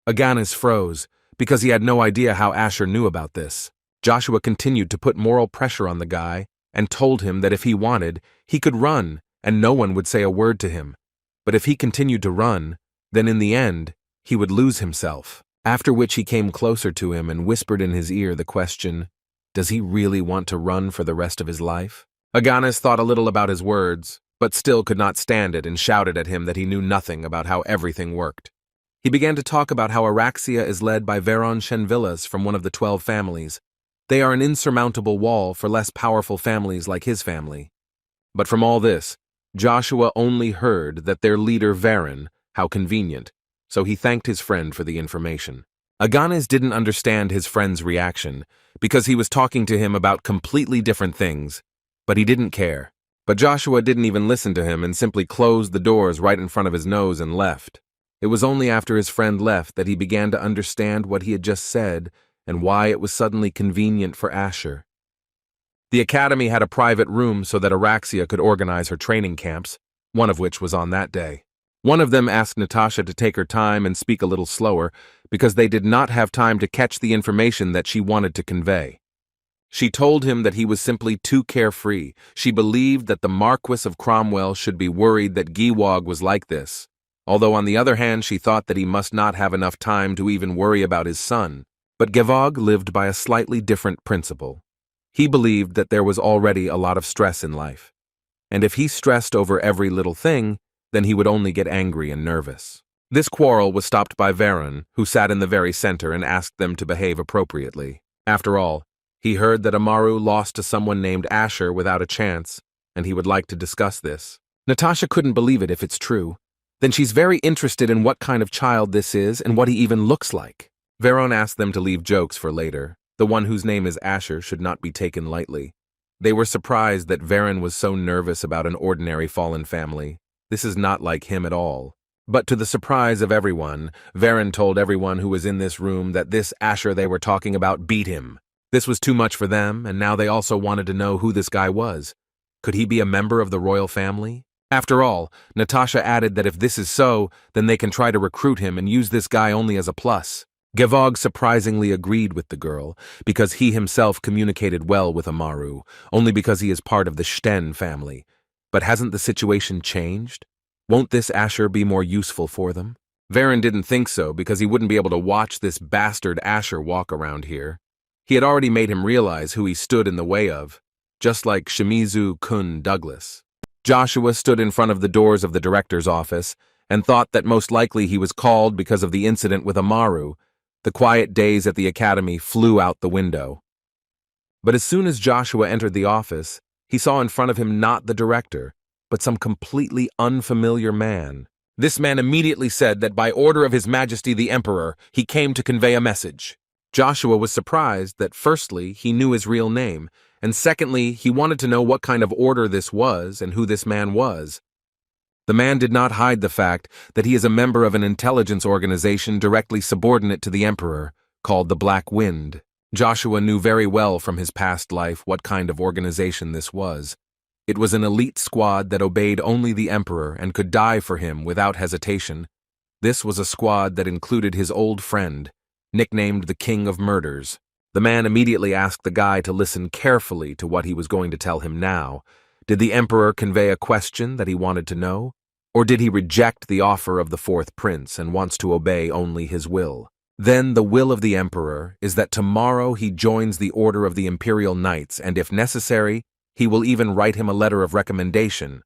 Aganis froze, because he had no idea how Asher knew about this. Joshua continued to put moral pressure on the guy and told him that if he wanted, he could run, and no one would say a word to him. But if he continued to run, then in the end, he would lose himself. After which he came closer to him and whispered in his ear the question, does he really want to run for the rest of his life? Aganis thought a little about his words, but still could not stand it and shouted at him that he knew nothing about how everything worked. He began to talk about how Araxia is led by Veron Shenvillas from one of the 12 families. They are an insurmountable wall for less powerful families like his family. But from all this, Joshua only heard that their leader Veron, how convenient, so he thanked his friend for the information. Aganis didn't understand his friend's reaction, because he was talking to him about completely different things, but he didn't care. But Joshua didn't even listen to him and simply closed the doors right in front of his nose and left. It was only after his friend left that he began to understand what he had just said and why it was suddenly convenient for Asher. The academy had a private room so that Araxia could organize her training camps, one of which was on that day. One of them asked Natasha to take her time and speak a little slower because they did not have time to catch the information that she wanted to convey. She told him that he was simply too carefree. She believed that the Marquis of Cromwell should be worried that Giwog was like this, although on the other hand she thought that he must not have enough time to even worry about his son. But Giwog lived by a slightly different principle. He believed that there was already a lot of stress in life, and if he stressed over every little thing, then he would only get angry and nervous. This quarrel was stopped by Veron, who sat in the very center and asked them to behave appropriately. After all, he heard that Amaru lost to someone named Asher without a chance, and he would like to discuss this. Natasha couldn't believe it if it's true. Then she's very interested in what kind of child this is and what he even looks like. Veron asked them to leave jokes for later. The one whose name is Asher should not be taken lightly. They were surprised that Veron was so nervous about an ordinary fallen family. This is not like him at all. But to the surprise of everyone, Veron told everyone who was in this room that this Asher they were talking about beat him. This was too much for them, and now they also wanted to know who this guy was. Could he be a member of the royal family? After all, Natasha added that if this is so, then they can try to recruit him and use this guy only as a plus. Giwog surprisingly agreed with the girl, because he himself communicated well with Amaru, only because he is part of the Sten family. But hasn't the situation changed? Won't this Asher be more useful for them? Veron didn't think so because he wouldn't be able to watch this bastard Asher walk around here. He had already made him realize who he stood in the way of, just like Shimizu Kun Douglas. Joshua stood in front of the doors of the director's office and thought that most likely he was called because of the incident with Amaru. The quiet days at the academy flew out the window. But as soon as Joshua entered the office, he saw in front of him not the director, but some completely unfamiliar man. This man immediately said that by order of His Majesty the Emperor, he came to convey a message. Joshua was surprised that firstly, he knew his real name, and secondly, he wanted to know what kind of order this was and who this man was. The man did not hide the fact that he is a member of an intelligence organization directly subordinate to the Emperor, called the Black Wind. Joshua knew very well from his past life what kind of organization this was. It was an elite squad that obeyed only the Emperor and could die for him without hesitation. This was a squad that included his old friend, nicknamed the King of Murders. The man immediately asked the guy to listen carefully to what he was going to tell him now. Did the Emperor convey a question that he wanted to know? Or did he reject the offer of the fourth prince and wants to obey only his will? Then the will of the Emperor is that tomorrow he joins the Order of the Imperial Knights, and if necessary, he will even write him a letter of recommendation.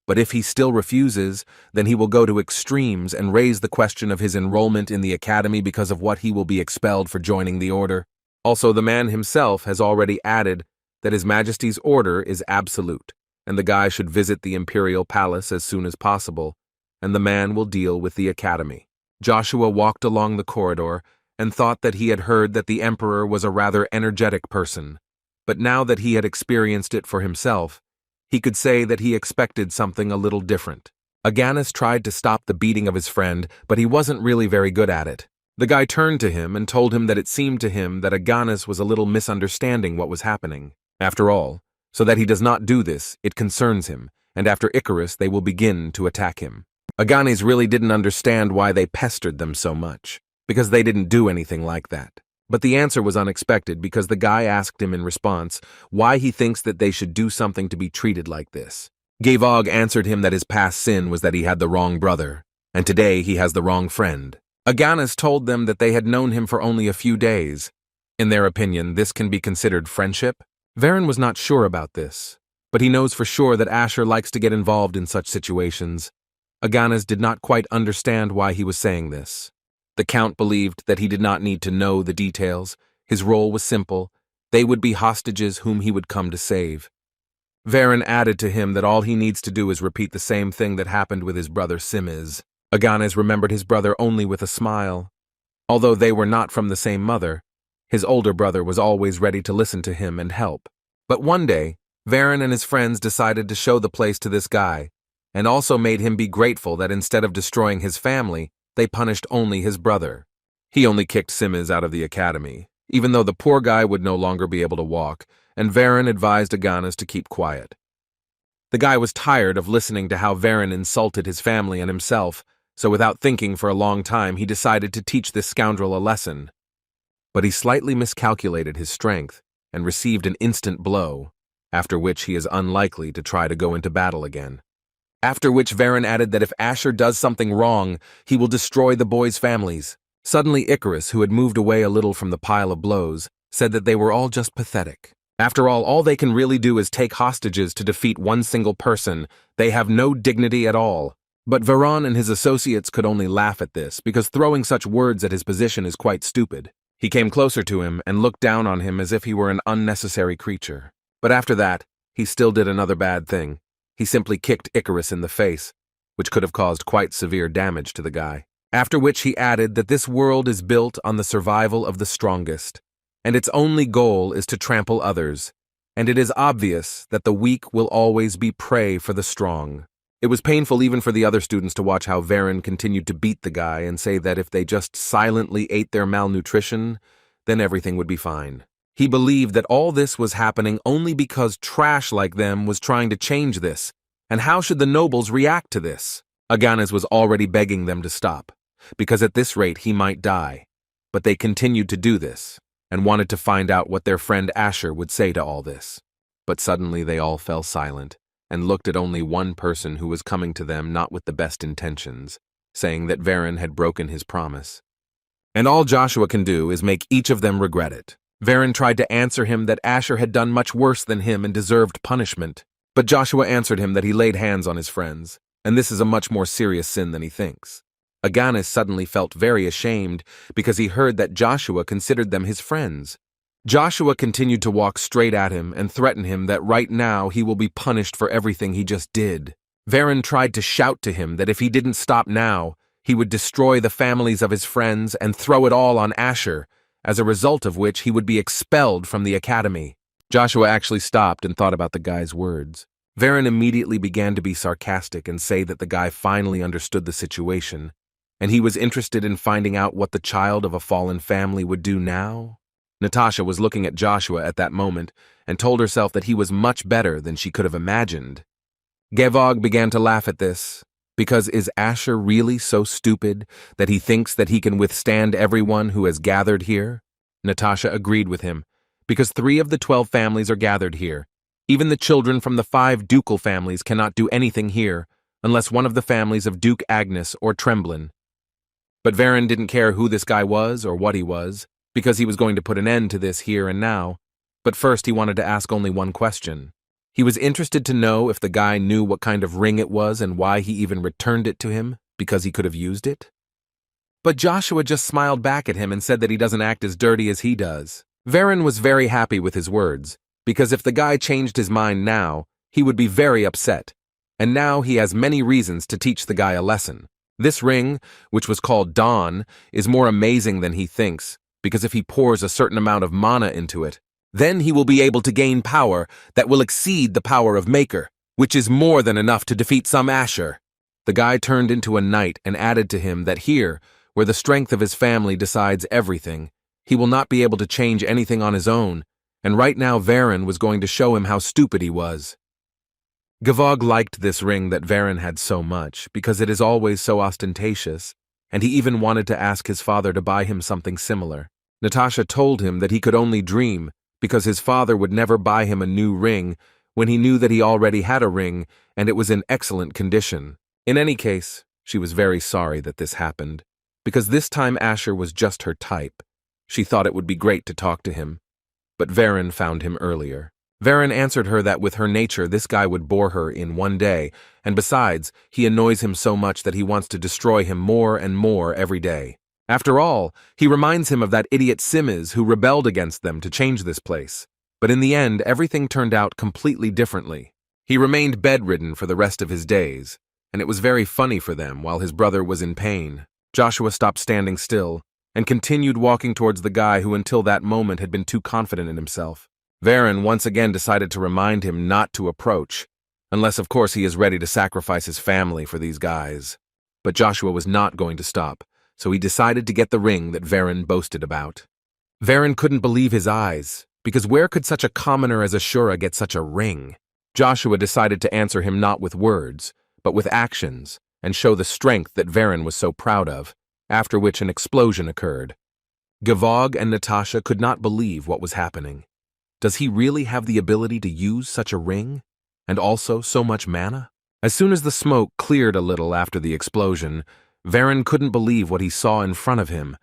But if he still refuses, then he will go to extremes and raise the question of his enrollment in the academy because of what he will be expelled for joining the order. Also, the man himself has already added that His Majesty's order is absolute, and the guy should visit the Imperial Palace as soon as possible, and the man will deal with the academy. Joshua walked along the corridor and thought that he had heard that the Emperor was a rather energetic person, but now that he had experienced it for himself, he could say that he expected something a little different. Aganis tried to stop the beating of his friend, but he wasn't really very good at it. The guy turned to him and told him that it seemed to him that Aganis was a little misunderstanding what was happening. After all, so that he does not do this, it concerns him, and after Icarus they will begin to attack him. Aganis really didn't understand why they pestered them so much, because they didn't do anything like that. But the answer was unexpected because the guy asked him in response why he thinks that they should do something to be treated like this. Gavog answered him that his past sin was that he had the wrong brother, and today he has the wrong friend. Aganis told them that they had known him for only a few days. In their opinion, this can be considered friendship. Varen was not sure about this, but he knows for sure that Asher likes to get involved in such situations. Aganis did not quite understand why he was saying this. The Count believed that he did not need to know the details. His role was simple. They would be hostages whom he would come to save. Varen added to him that all he needs to do is repeat the same thing that happened with his brother Simiz. Aganis remembered his brother only with a smile. Although they were not from the same mother, his older brother was always ready to listen to him and help. But one day, Varen and his friends decided to show the place to this guy, and also made him be grateful that instead of destroying his family, they punished only his brother. He only kicked Simiz out of the academy, even though the poor guy would no longer be able to walk, and Varen advised Aganis to keep quiet. The guy was tired of listening to how Varen insulted his family and himself, so without thinking for a long time, he decided to teach this scoundrel a lesson. But he slightly miscalculated his strength and received an instant blow, after which he is unlikely to try to go into battle again. After which Varen added that if Asher does something wrong, he will destroy the boys' families. Suddenly Icarus, who had moved away a little from the pile of blows, said that they were all just pathetic. After all they can really do is take hostages to defeat one single person. They have no dignity at all. But Varan and his associates could only laugh at this, because throwing such words at his position is quite stupid. He came closer to him and looked down on him as if he were an unnecessary creature. But after that, he still did another bad thing. He simply kicked Icarus in the face, which could have caused quite severe damage to the guy. After which he added that this world is built on the survival of the strongest, and its only goal is to trample others, and it is obvious that the weak will always be prey for the strong. It was painful even for the other students to watch how Varen continued to beat the guy and say that if they just silently ate their malnutrition, then everything would be fine. He believed that all this was happening only because trash like them was trying to change this, and how should the nobles react to this? Aganis was already begging them to stop, because at this rate he might die. But they continued to do this, and wanted to find out what their friend Asher would say to all this. But suddenly they all fell silent, and looked at only one person who was coming to them not with the best intentions, saying that Varen had broken his promise. And all Joshua can do is make each of them regret it. Varen tried to answer him that Asher had done much worse than him and deserved punishment, but Joshua answered him that he laid hands on his friends, and this is a much more serious sin than he thinks. Aganis suddenly felt very ashamed because he heard that Joshua considered them his friends. Joshua continued to walk straight at him and threaten him that right now he will be punished for everything he just did. Varen tried to shout to him that if he didn't stop now, he would destroy the families of his friends and throw it all on Asher, as a result of which he would be expelled from the academy. Joshua actually stopped and thought about the guy's words. Varen immediately began to be sarcastic and say that the guy finally understood the situation, and he was interested in finding out what the child of a fallen family would do now. Natasha was looking at Joshua at that moment and told herself that he was much better than she could have imagined. Gavog began to laugh at this, because is Asher really so stupid that he thinks that he can withstand everyone who has gathered here? Natasha agreed with him, because 3 of the 12 families are gathered here. Even the children from the 5 ducal families cannot do anything here, unless one of the families of Duke Agnes or Tremblin. But Varen didn't care who this guy was or what he was, because he was going to put an end to this here and now. But first he wanted to ask only one question. He was interested to know if the guy knew what kind of ring it was and why he even returned it to him, because he could have used it. But Joshua just smiled back at him and said that he doesn't act as dirty as he does. Varen was very happy with his words, because if the guy changed his mind now, he would be very upset. And now he has many reasons to teach the guy a lesson. This ring, which was called Dawn, is more amazing than he thinks, because if he pours a certain amount of mana into it, then he will be able to gain power that will exceed the power of Maker, which is more than enough to defeat some Asher. The guy turned into a knight and added to him that here, where the strength of his family decides everything, he will not be able to change anything on his own, and right now Varen was going to show him how stupid he was. Gavog liked this ring that Varen had so much, because it is always so ostentatious, and he even wanted to ask his father to buy him something similar. Natasha told him that he could only dream, because his father would never buy him a new ring when he knew that he already had a ring and it was in excellent condition. In any case, she was very sorry that this happened, because this time Asher was just her type. She thought it would be great to talk to him, but Varen found him earlier. Varen answered her that with her nature this guy would bore her in one day, and besides, he annoys him so much that he wants to destroy him more and more every day. After all, he reminds him of that idiot Simiz who rebelled against them to change this place. But in the end, everything turned out completely differently. He remained bedridden for the rest of his days, and it was very funny for them while his brother was in pain. Joshua stopped standing still and continued walking towards the guy who until that moment had been too confident in himself. Varen once again decided to remind him not to approach, unless of course he is ready to sacrifice his family for these guys. But Joshua was not going to stop, so he decided to get the ring that Varen boasted about. Varen couldn't believe his eyes, because where could such a commoner as Ashura get such a ring? Joshua decided to answer him not with words, but with actions, and show the strength that Varen was so proud of, after which an explosion occurred. Gavog and Natasha could not believe what was happening. Does he really have the ability to use such a ring? And also so much mana? As soon as the smoke cleared a little after the explosion, Varen couldn't believe what he saw in front of him.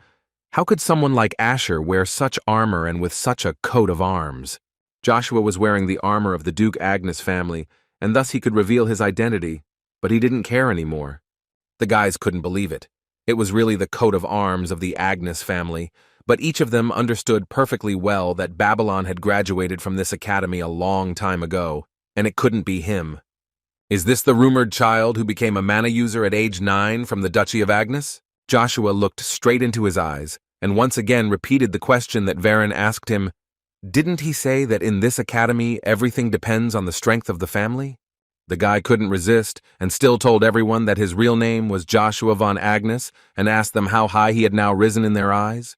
How could someone like Asher wear such armor and with such a coat of arms? Joshua was wearing the armor of the Duke Agnes family, and thus he could reveal his identity, but he didn't care anymore. The guys couldn't believe it. It was really the coat of arms of the Agnes family, but each of them understood perfectly well that Babylon had graduated from this academy a long time ago, and it couldn't be him. Is this the rumored child who became a mana user at age 9 from the Duchy of Agnes? Joshua looked straight into his eyes, and once again repeated the question that Varen asked him. Didn't he say that in this academy everything depends on the strength of the family? The guy couldn't resist, and still told everyone that his real name was Joshua von Agnes, and asked them how high he had now risen in their eyes.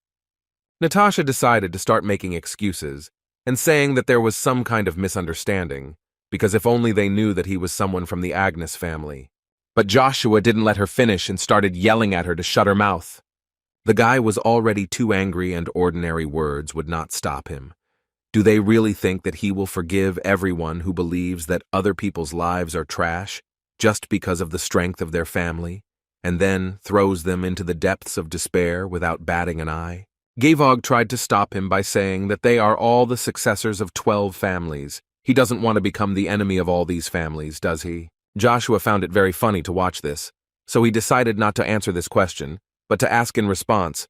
Natasha decided to start making excuses, and saying that there was some kind of misunderstanding, because if only they knew that he was someone from the Agnes family. But Joshua didn't let her finish and started yelling at her to shut her mouth. The guy was already too angry, and ordinary words would not stop him. Do they really think that he will forgive everyone who believes that other people's lives are trash just because of the strength of their family, and then throws them into the depths of despair without batting an eye? Gavog tried to stop him by saying that they are all the successors of 12 families. He doesn't want to become the enemy of all these families, does he? Joshua found it very funny to watch this, so he decided not to answer this question, but to ask in response,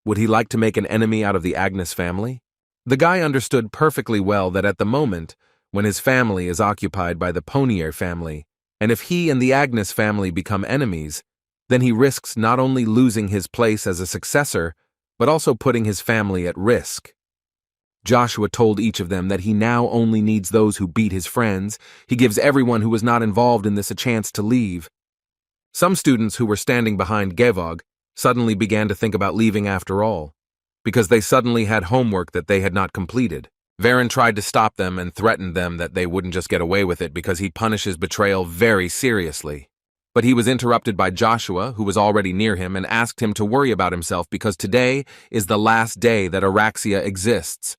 would he like to make an enemy out of the Agnes family? The guy understood perfectly well that at the moment, when his family is occupied by the Ponier family, and if he and the Agnes family become enemies, then he risks not only losing his place as a successor, but also putting his family at risk. Joshua told each of them that he now only needs those who beat his friends. He gives everyone who was not involved in this a chance to leave. Some students who were standing behind Gavog suddenly began to think about leaving after all, because they suddenly had homework that they had not completed. Varen tried to stop them and threatened them that they wouldn't just get away with it because he'd punish his betrayal very seriously. But he was interrupted by Joshua, who was already near him, and asked him to worry about himself because today is the last day that Araxia exists.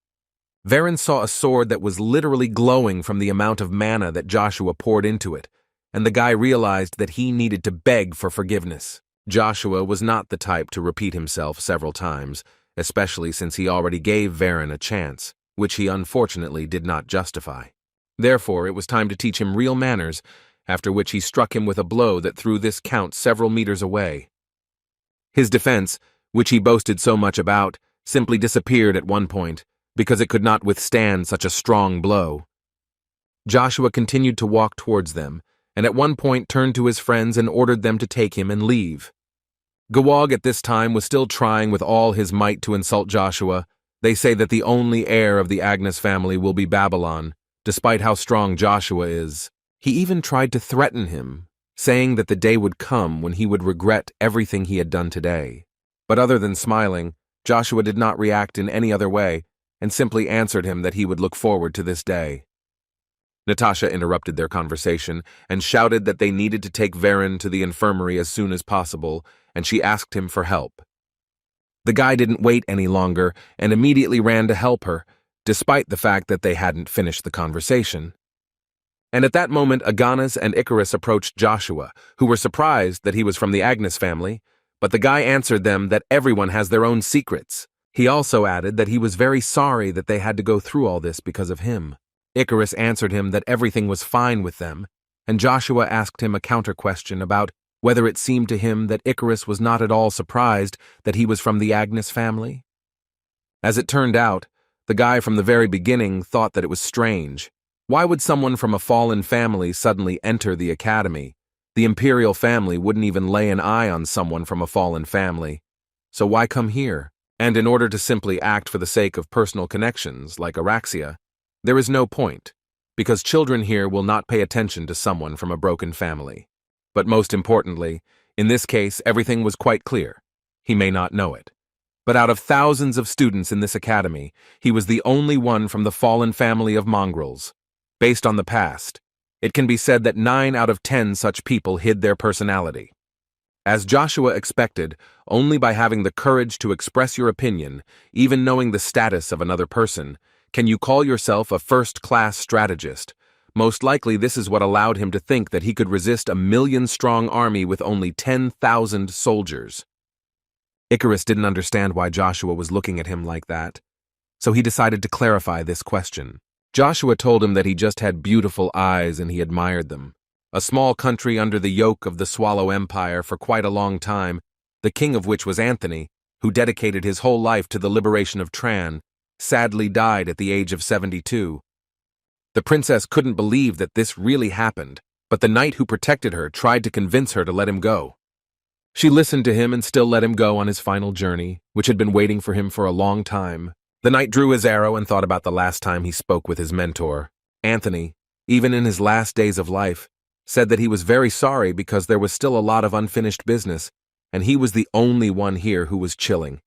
Varen saw a sword that was literally glowing from the amount of mana that Joshua poured into it, and the guy realized that he needed to beg for forgiveness. Joshua was not the type to repeat himself several times, especially since he already gave Varen a chance, which he unfortunately did not justify. Therefore, it was time to teach him real manners, after which he struck him with a blow that threw this count several meters away. His defense, which he boasted so much about, simply disappeared at one point, because it could not withstand such a strong blow. Joshua continued to walk towards them, and at one point turned to his friends and ordered them to take him and leave. Gawog at this time was still trying with all his might to insult Joshua. They say that the only heir of the Agnes family will be Babylon, despite how strong Joshua is. He even tried to threaten him, saying that the day would come when he would regret everything he had done today. But other than smiling, Joshua did not react in any other way, and simply answered him that he would look forward to this day. Natasha interrupted their conversation and shouted that they needed to take Varen to the infirmary as soon as possible, and she asked him for help. The guy didn't wait any longer and immediately ran to help her, despite the fact that they hadn't finished the conversation. And at that moment, Aganas and Icarus approached Joshua, who were surprised that he was from the Agnes family, but the guy answered them that everyone has their own secrets. He also added that he was very sorry that they had to go through all this because of him. Icarus answered him that everything was fine with them, and Joshua asked him a counter-question about whether it seemed to him that Icarus was not at all surprised that he was from the Agnes family. As it turned out, the guy from the very beginning thought that it was strange. Why would someone from a fallen family suddenly enter the academy? The imperial family wouldn't even lay an eye on someone from a fallen family. So why come here? And in order to simply act for the sake of personal connections, like Araxia, there is no point, because children here will not pay attention to someone from a broken family. But most importantly, in this case, everything was quite clear. He may not know it. But out of thousands of students in this academy, he was the only one from the fallen family of mongrels. Based on the past, it can be said that 9 out of 10 such people hid their personality. As Joshua expected, only by having the courage to express your opinion, even knowing the status of another person, can you call yourself a first-class strategist. Most likely this is what allowed him to think that he could resist a 1,000,000-strong army with only 10,000 soldiers. Icarus didn't understand why Joshua was looking at him like that, so he decided to clarify this question. Joshua told him that he just had beautiful eyes and he admired them. A small country under the yoke of the Swallow Empire for quite a long time, the king of which was Anthony, who dedicated his whole life to the liberation of Tran, sadly died at the age of 72. The princess couldn't believe that this really happened, but the knight who protected her tried to convince her to let him go. She listened to him and still let him go on his final journey, which had been waiting for him for a long time. The knight drew his arrow and thought about the last time he spoke with his mentor. Anthony, even in his last days of life, said that he was very sorry because there was still a lot of unfinished business, and he was the only one here who was chilling.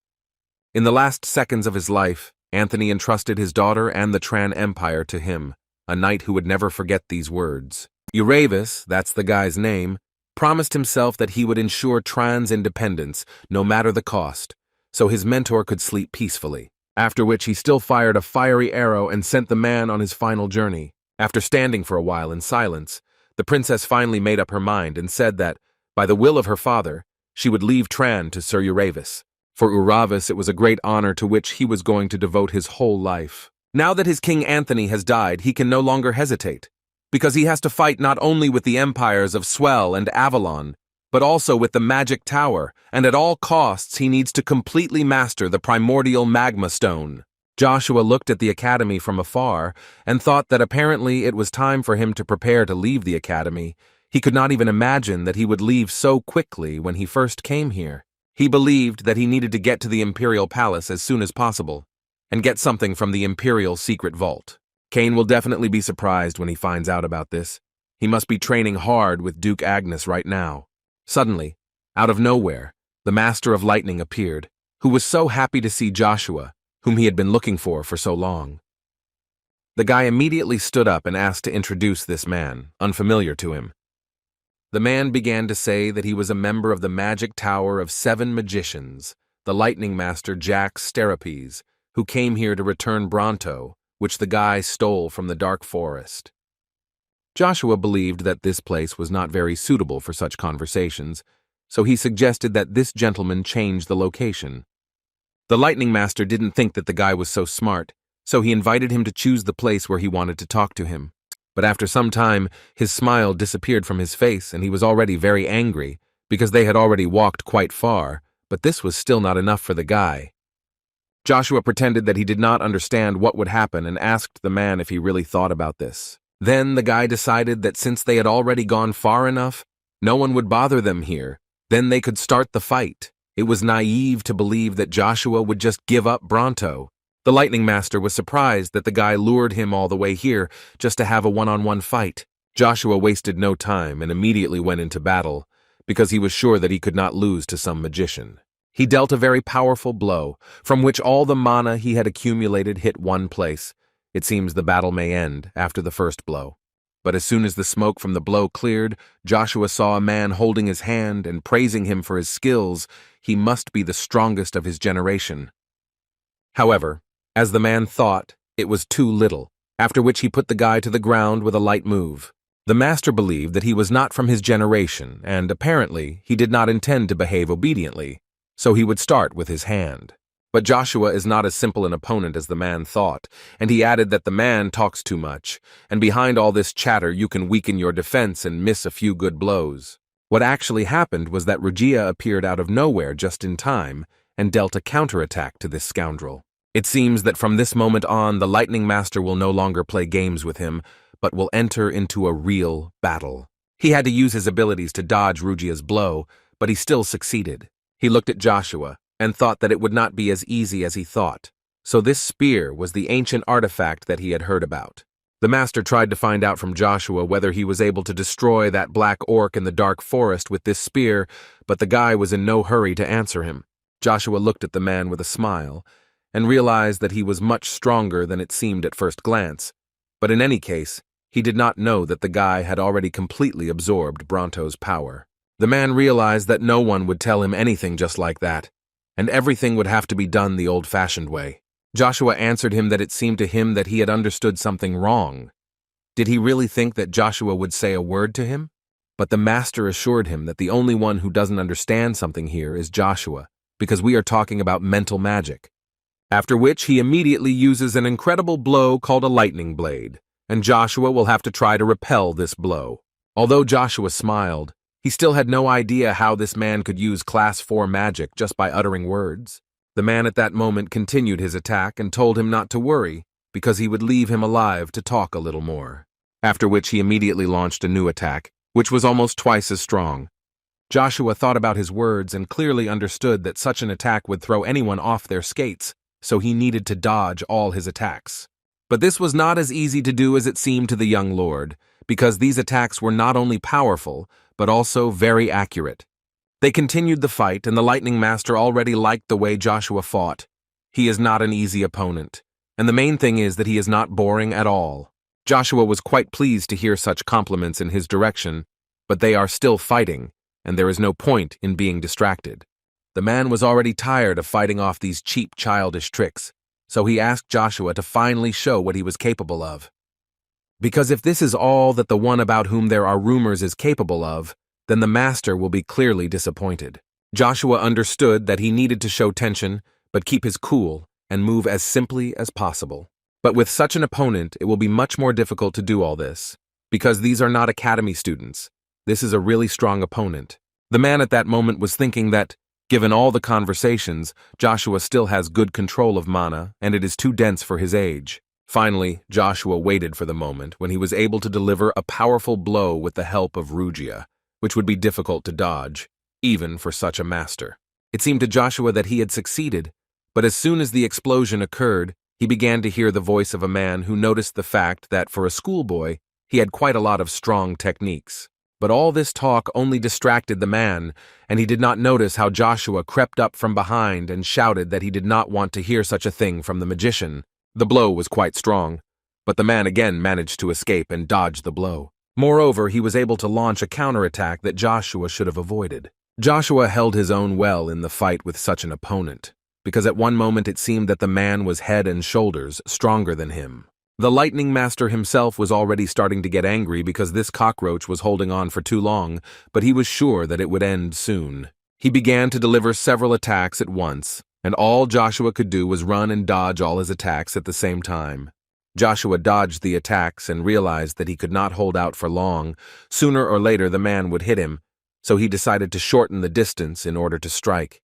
In the last seconds of his life, Anthony entrusted his daughter and the Tran Empire to him, a knight who would never forget these words. Uravis, that's the guy's name, promised himself that he would ensure Tran's independence, no matter the cost, so his mentor could sleep peacefully, after which he still fired a fiery arrow and sent the man on his final journey. After standing for a while in silence, the princess finally made up her mind and said that, by the will of her father, she would leave Tran to Sir Uravis. For Uravis, it was a great honor to which he was going to devote his whole life. Now that his King Anthony has died, he can no longer hesitate, because he has to fight not only with the empires of Swell and Avalon, but also with the Magic Tower, and at all costs he needs to completely master the primordial magma stone. Joshua looked at the academy from afar and thought that apparently it was time for him to prepare to leave the academy. He could not even imagine that he would leave so quickly when he first came here. He believed that he needed to get to the Imperial Palace as soon as possible and get something from the Imperial Secret Vault. Cain will definitely be surprised when he finds out about this. He must be training hard with Duke Agnes right now. Suddenly, out of nowhere, the Master of Lightning appeared, who was so happy to see Joshua, whom he had been looking for so long. The guy immediately stood up and asked to introduce this man, unfamiliar to him. The man began to say that he was a member of the Magic Tower of 7 magicians, the Lightning Master Jack Sterapes, who came here to return Bronto, which the guy stole from the Dark Forest. Joshua believed that this place was not very suitable for such conversations, so he suggested that this gentleman change the location. The Lightning Master didn't think that the guy was so smart, so he invited him to choose the place where he wanted to talk to him. But after some time, his smile disappeared from his face and he was already very angry, because they had already walked quite far, but this was still not enough for the guy. Joshua pretended that he did not understand what would happen and asked the man if he really thought about this. Then the guy decided that since they had already gone far enough, no one would bother them here. Then they could start the fight. It was naive to believe that Joshua would just give up Bronto. The Lightning Master was surprised that the guy lured him all the way here just to have a one-on-one fight. Joshua wasted no time and immediately went into battle, because he was sure that he could not lose to some magician. He dealt a very powerful blow, from which all the mana he had accumulated hit one place. It seems the battle may end after the first blow. But as soon as the smoke from the blow cleared, Joshua saw a man holding his hand and praising him for his skills. He must be the strongest of his generation. However, as the man thought, it was too little, after which he put the guy to the ground with a light move. The master believed that he was not from his generation, and apparently he did not intend to behave obediently, so he would start with his hand. But Joshua is not as simple an opponent as the man thought, and he added that the man talks too much, and behind all this chatter you can weaken your defense and miss a few good blows. What actually happened was that Rugia appeared out of nowhere just in time and dealt a counterattack to this scoundrel. It seems that from this moment on, the Lightning Master will no longer play games with him, but will enter into a real battle. He had to use his abilities to dodge Rugia's blow, but he still succeeded. He looked at Joshua and thought that it would not be as easy as he thought. So this spear was the ancient artifact that he had heard about. The master tried to find out from Joshua whether he was able to destroy that black orc in the dark forest with this spear, but the guy was in no hurry to answer him. Joshua looked at the man with a smile and realized that he was much stronger than it seemed at first glance. But in any case, he did not know that the guy had already completely absorbed Bronto's power. The man realized that no one would tell him anything just like that, and everything would have to be done the old-fashioned way. Joshua answered him that it seemed to him that he had understood something wrong. Did he really think that Joshua would say a word to him? But the master assured him that the only one who doesn't understand something here is Joshua, because we are talking about mental magic. After which he immediately uses an incredible blow called a lightning blade, and Joshua will have to try to repel this blow. Although Joshua smiled, he still had no idea how this man could use Class 4 magic just by uttering words. The man at that moment continued his attack and told him not to worry, because he would leave him alive to talk a little more. After which he immediately launched a new attack, which was almost twice as strong. Joshua thought about his words and clearly understood that such an attack would throw anyone off their skates, so he needed to dodge all his attacks. But this was not as easy to do as it seemed to the young lord, because these attacks were not only powerful, but also very accurate. They continued the fight, and the Lightning Master already liked the way Joshua fought. He is not an easy opponent, and the main thing is that he is not boring at all. Joshua was quite pleased to hear such compliments in his direction, but they are still fighting, and there is no point in being distracted. The man was already tired of fighting off these cheap, childish tricks, so he asked Joshua to finally show what he was capable of. Because if this is all that the one about whom there are rumors is capable of, then the master will be clearly disappointed. Joshua understood that he needed to show tension, but keep his cool and move as simply as possible. But with such an opponent, it will be much more difficult to do all this, because these are not academy students. This is a really strong opponent. The man at that moment was thinking that, given all the conversations, Joshua still has good control of mana, and it is too dense for his age. Finally, Joshua waited for the moment when he was able to deliver a powerful blow with the help of Rugia, which would be difficult to dodge, even for such a master. It seemed to Joshua that he had succeeded, but as soon as the explosion occurred, he began to hear the voice of a man who noticed the fact that for a schoolboy, he had quite a lot of strong techniques. But all this talk only distracted the man, and he did not notice how Joshua crept up from behind and shouted that he did not want to hear such a thing from the magician. The blow was quite strong, but the man again managed to escape and dodge the blow. Moreover, he was able to launch a counterattack that Joshua should have avoided. Joshua held his own well in the fight with such an opponent, because at one moment it seemed that the man was head and shoulders stronger than him. The Lightning Master himself was already starting to get angry because this cockroach was holding on for too long, but he was sure that it would end soon. He began to deliver several attacks at once, and all Joshua could do was run and dodge all his attacks at the same time. Joshua dodged the attacks and realized that he could not hold out for long. Sooner or later the man would hit him, so he decided to shorten the distance in order to strike.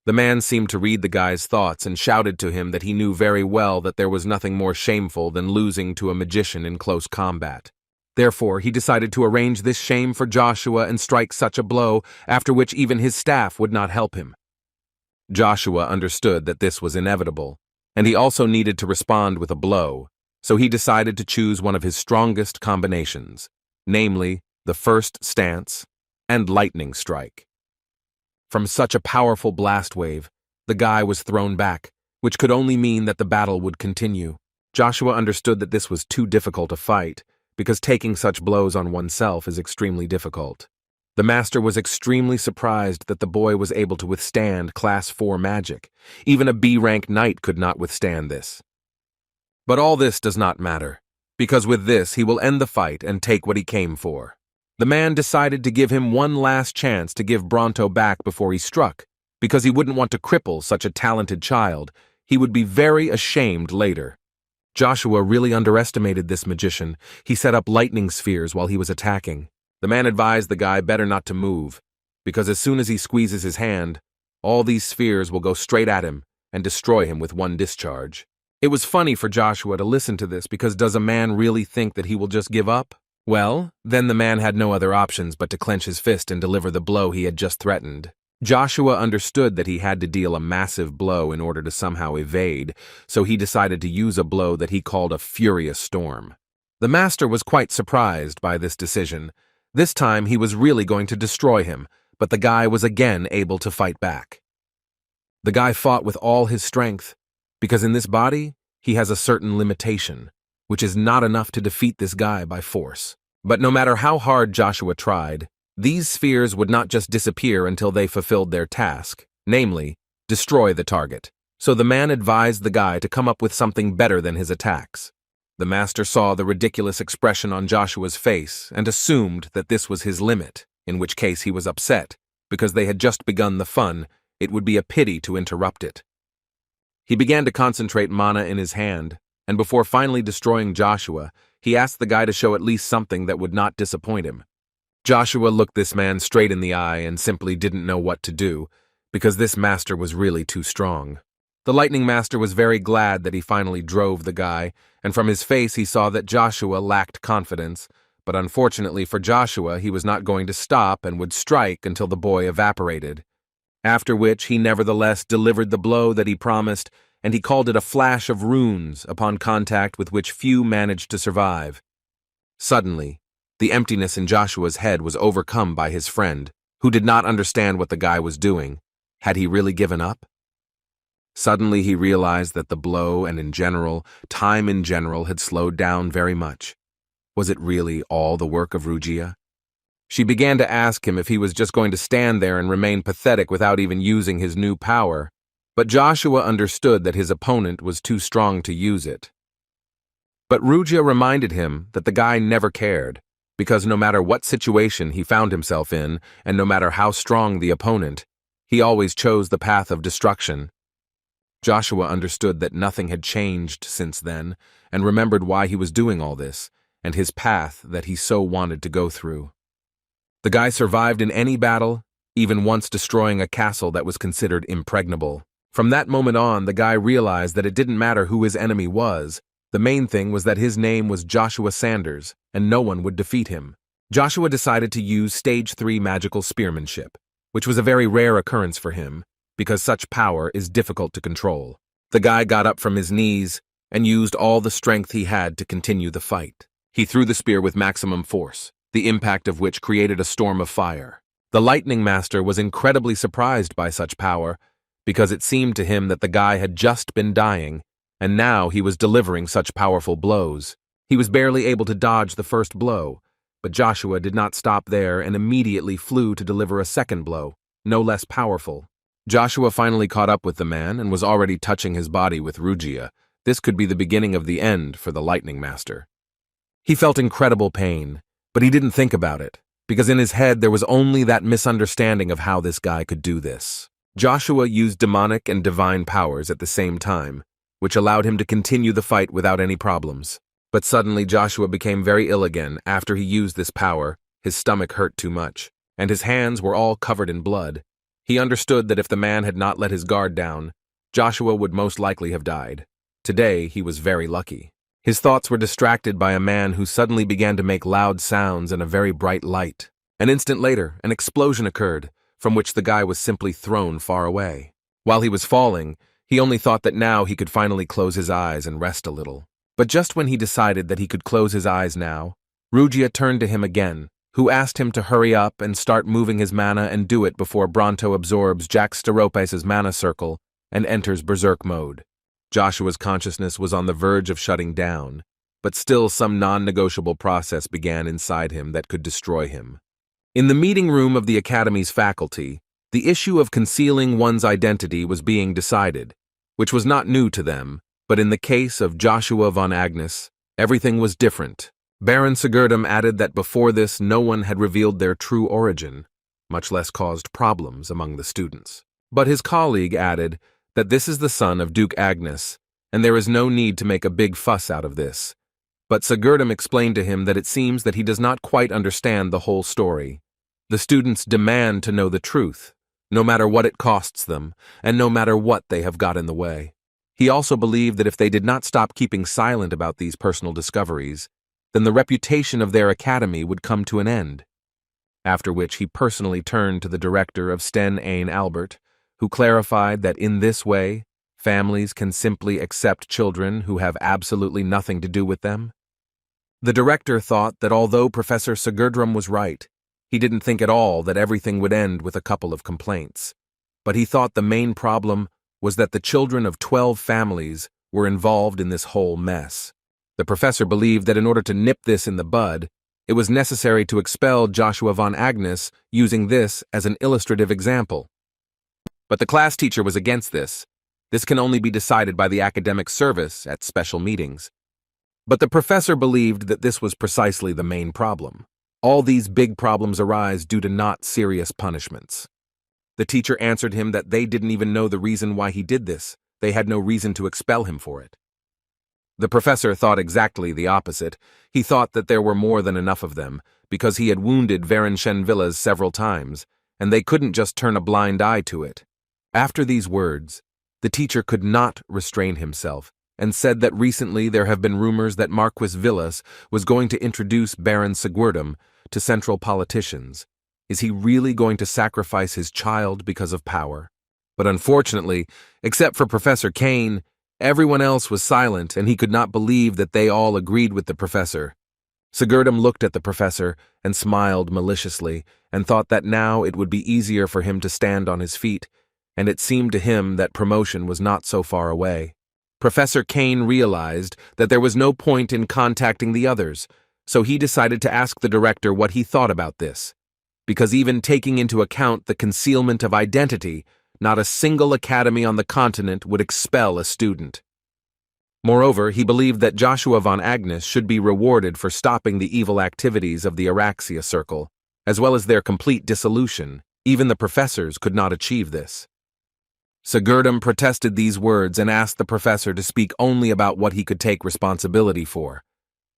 The man seemed to read the guy's thoughts and shouted to him that he knew very well that there was nothing more shameful than losing to a magician in close combat. Therefore, he decided to arrange this shame for Joshua and strike such a blow, after which even his staff would not help him. Joshua understood that this was inevitable, and he also needed to respond with a blow, so he decided to choose one of his strongest combinations, namely the first stance and lightning strike. From such a powerful blast wave, the guy was thrown back, which could only mean that the battle would continue. Joshua understood that this was too difficult a fight, because taking such blows on oneself is extremely difficult. The master was extremely surprised that the boy was able to withstand Class 4 magic. Even a B-rank knight could not withstand this. But all this does not matter, because with this he will end the fight and take what he came for. The man decided to give him one last chance to give Bronto back before he struck, because he wouldn't want to cripple such a talented child. He would be very ashamed later. Joshua really underestimated this magician. He set up lightning spheres while he was attacking. The man advised the guy better not to move, because as soon as he squeezes his hand, all these spheres will go straight at him and destroy him with one discharge. It was funny for Joshua to listen to this, because does a man really think that he will just give up? Well, then the man had no other options but to clench his fist and deliver the blow he had just threatened. Joshua understood that he had to deal a massive blow in order to somehow evade, so he decided to use a blow that he called a furious storm. The master was quite surprised by this decision. This time he was really going to destroy him, but the guy was again able to fight back. The guy fought with all his strength, because in this body he has a certain limitation, which is not enough to defeat this guy by force. But no matter how hard Joshua tried, these spheres would not just disappear until they fulfilled their task, namely, destroy the target. So the man advised the guy to come up with something better than his attacks. The master saw the ridiculous expression on Joshua's face and assumed that this was his limit, in which case he was upset, because they had just begun the fun. It would be a pity to interrupt it. He began to concentrate mana in his hand, and before finally destroying Joshua, he asked the guy to show at least something that would not disappoint him. Joshua looked this man straight in the eye and simply didn't know what to do, because this master was really too strong. The lightning master was very glad that he finally drove the guy, and from his face he saw that Joshua lacked confidence, but unfortunately for Joshua he was not going to stop and would strike until the boy evaporated. After which he nevertheless delivered the blow that he promised, and he called it a flash of runes, upon contact with which few managed to survive. Suddenly, the emptiness in Joshua's head was overcome by his friend, who did not understand what the guy was doing. Had he really given up? Suddenly he realized that the blow and in general, time in general, had slowed down very much. Was it really all the work of Rugia? She began to ask him if he was just going to stand there and remain pathetic without even using his new power, but Joshua understood that his opponent was too strong to use it. But Rugia reminded him that the guy never cared, because no matter what situation he found himself in, and no matter how strong the opponent, he always chose the path of destruction. Joshua understood that nothing had changed since then, and remembered why he was doing all this, and his path that he so wanted to go through. The guy survived in any battle, even once destroying a castle that was considered impregnable. From that moment on, the guy realized that it didn't matter who his enemy was. The main thing was that his name was Joshua Sanders, and no one would defeat him. Joshua decided to use Stage 3 magical spearmanship, which was a very rare occurrence for him, because such power is difficult to control. The guy got up from his knees and used all the strength he had to continue the fight. He threw the spear with maximum force, the impact of which created a storm of fire. The lightning master was incredibly surprised by such power, because it seemed to him that the guy had just been dying, and now he was delivering such powerful blows. He was barely able to dodge the first blow, but Joshua did not stop there and immediately flew to deliver a second blow, no less powerful. Joshua finally caught up with the man and was already touching his body with Rugia. This could be the beginning of the end for the lightning master. He felt incredible pain, but he didn't think about it, because in his head there was only that misunderstanding of how this guy could do this. Joshua used demonic and divine powers at the same time, which allowed him to continue the fight without any problems. But suddenly Joshua became very ill again after he used this power. His stomach hurt too much, and his hands were all covered in blood. He understood that if the man had not let his guard down, Joshua would most likely have died. Today he was very lucky. His thoughts were distracted by a man who suddenly began to make loud sounds and a very bright light. An instant later, an explosion occurred, from which the guy was simply thrown far away. While he was falling, he only thought that now he could finally close his eyes and rest a little. But just when he decided that he could close his eyes now, Rugia turned to him again, who asked him to hurry up and start moving his mana and do it before Bronto absorbs Jack Steropes' mana circle and enters berserk mode. Joshua's consciousness was on the verge of shutting down, but still some non-negotiable process began inside him that could destroy him. In the meeting room of the Academy's faculty, the issue of concealing one's identity was being decided, which was not new to them, but in the case of Joshua von Agnes, Everything was different. Baron Sigurdum added that before this no one had revealed their true origin, much less caused problems among the students. But his colleague added that this is the son of Duke Agnes, and there is no need to make a big fuss out of this. But Sigurdum explained to him that it seems that he does not quite understand the whole story. The students demand to know the truth, no matter what it costs them, and no matter what they have got in the way. He also believed that if they did not stop keeping silent about these personal discoveries, then the reputation of their academy would come to an end. After which he personally turned to the director of Sten Ain Albert, who clarified that in this way, families can simply accept children who have absolutely nothing to do with them. The director thought that although Professor Sigurdrum was right, he didn't think at all that everything would end with a couple of complaints. But he thought the main problem was that the children of 12 families were involved in this whole mess. The professor believed that in order to nip this in the bud, it was necessary to expel Joshua von Agnes using this as an illustrative example. But the class teacher was against this. This can only be decided by the academic service at special meetings. But the professor believed that this was precisely the main problem. All these big problems arise due to not serious punishments. The teacher answered him that they didn't even know the reason why he did this. They had no reason to expel him for it. The professor thought exactly the opposite. He thought that there were more than enough of them, because he had wounded Varenchen-Villas several times, and they couldn't just turn a blind eye to it. After these words, the teacher could not restrain himself, and said that recently there have been rumors that Marquis Villas was going to introduce Baron Sigurdum to central politicians. Is he really going to sacrifice his child because of power? But unfortunately, except for Professor Kane, everyone else was silent, and he could not believe that they all agreed with the professor. Sigurdum looked at the professor and smiled maliciously, and thought that now it would be easier for him to stand on his feet, and it seemed to him that promotion was not so far away. Professor Kane realized that there was no point in contacting the others, so he decided to ask the director what he thought about this. Because even taking into account the concealment of identity, not a single academy on the continent would expel a student. Moreover, he believed that Joshua von Agnes should be rewarded for stopping the evil activities of the Araxia Circle, as well as their complete dissolution. Even the professors could not achieve this. Sigurdum protested these words and asked the professor to speak only about what he could take responsibility for.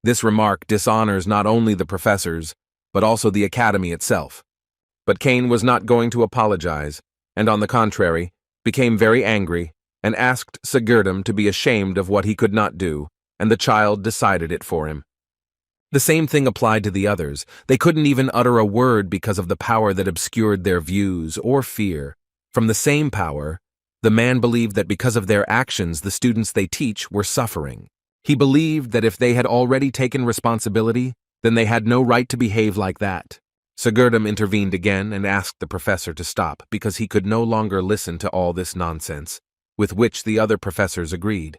This remark dishonors not only the professors, but also the academy itself. But Kane was not going to apologize, and on the contrary, became very angry and asked Sigurdum to be ashamed of what he could not do, and the child decided it for him. The same thing applied to the others. They couldn't even utter a word because of the power that obscured their views or fear. From the same power, the man believed that because of their actions the students they teach were suffering. He believed that if they had already taken responsibility, then they had no right to behave like that. Sigurdum intervened again and asked the professor to stop because he could no longer listen to all this nonsense, with which the other professors agreed.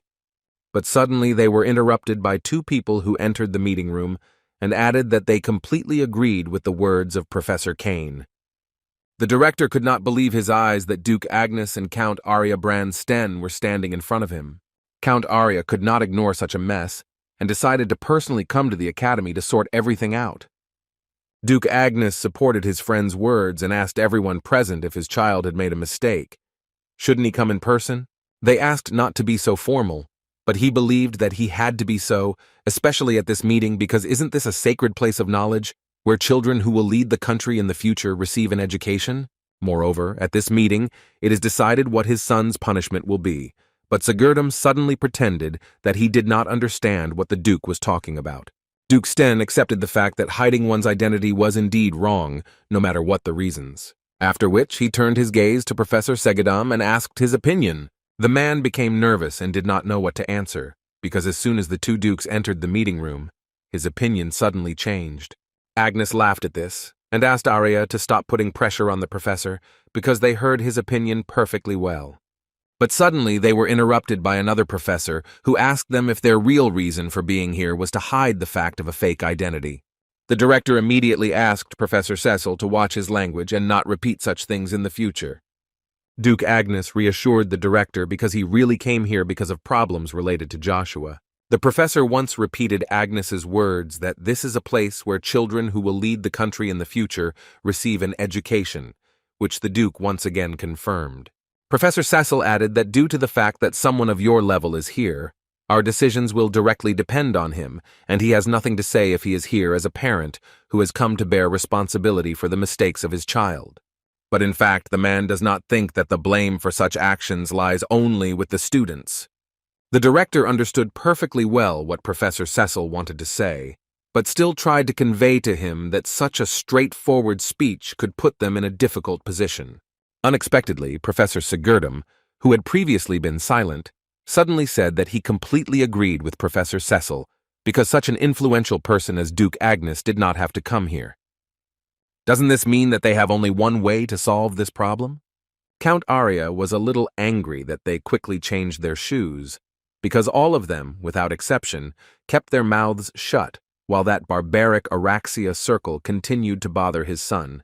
But suddenly they were interrupted by two people who entered the meeting room and added that they completely agreed with the words of Professor Kane. The director could not believe his eyes that Duke Agnes and Count Arya Brand Sten were standing in front of him. Count Arya could not ignore such a mess and decided to personally come to the academy to sort everything out. Duke Agnes supported his friend's words and asked everyone present if his child had made a mistake. Shouldn't he come in person? They asked not to be so formal, but he believed that he had to be so, especially at this meeting, because isn't this a sacred place of knowledge, where children who will lead the country in the future receive an education? Moreover, at this meeting, it is decided what his son's punishment will be, but Sigurdum suddenly pretended that he did not understand what the Duke was talking about. Duke Sten accepted the fact that hiding one's identity was indeed wrong, no matter what the reasons. After which, he turned his gaze to Professor Segedam and asked his opinion. The man became nervous and did not know what to answer, because as soon as the two dukes entered the meeting room, his opinion suddenly changed. Agnes laughed at this, and asked Arya to stop putting pressure on the professor, because they heard his opinion perfectly well. But suddenly they were interrupted by another professor, who asked them if their real reason for being here was to hide the fact of a fake identity. The director immediately asked Professor Cecil to watch his language and not repeat such things in the future. Duke Agnes reassured the director because he really came here because of problems related to Joshua. The professor once repeated Agnes's words that this is a place where children who will lead the country in the future receive an education, which the Duke once again confirmed. Professor Cecil added that due to the fact that someone of your level is here, our decisions will directly depend on him, and he has nothing to say if he is here as a parent who has come to bear responsibility for the mistakes of his child. But in fact, the man does not think that the blame for such actions lies only with the students. The director understood perfectly well what Professor Cecil wanted to say, but still tried to convey to him that such a straightforward speech could put them in a difficult position. Unexpectedly, Professor Sigurdum, who had previously been silent, suddenly said that he completely agreed with Professor Cecil because such an influential person as Duke Agnes did not have to come here. Doesn't this mean that they have only one way to solve this problem? Count Arya was a little angry that they quickly changed their shoes, because all of them, without exception, kept their mouths shut while that barbaric Araxia circle continued to bother his son.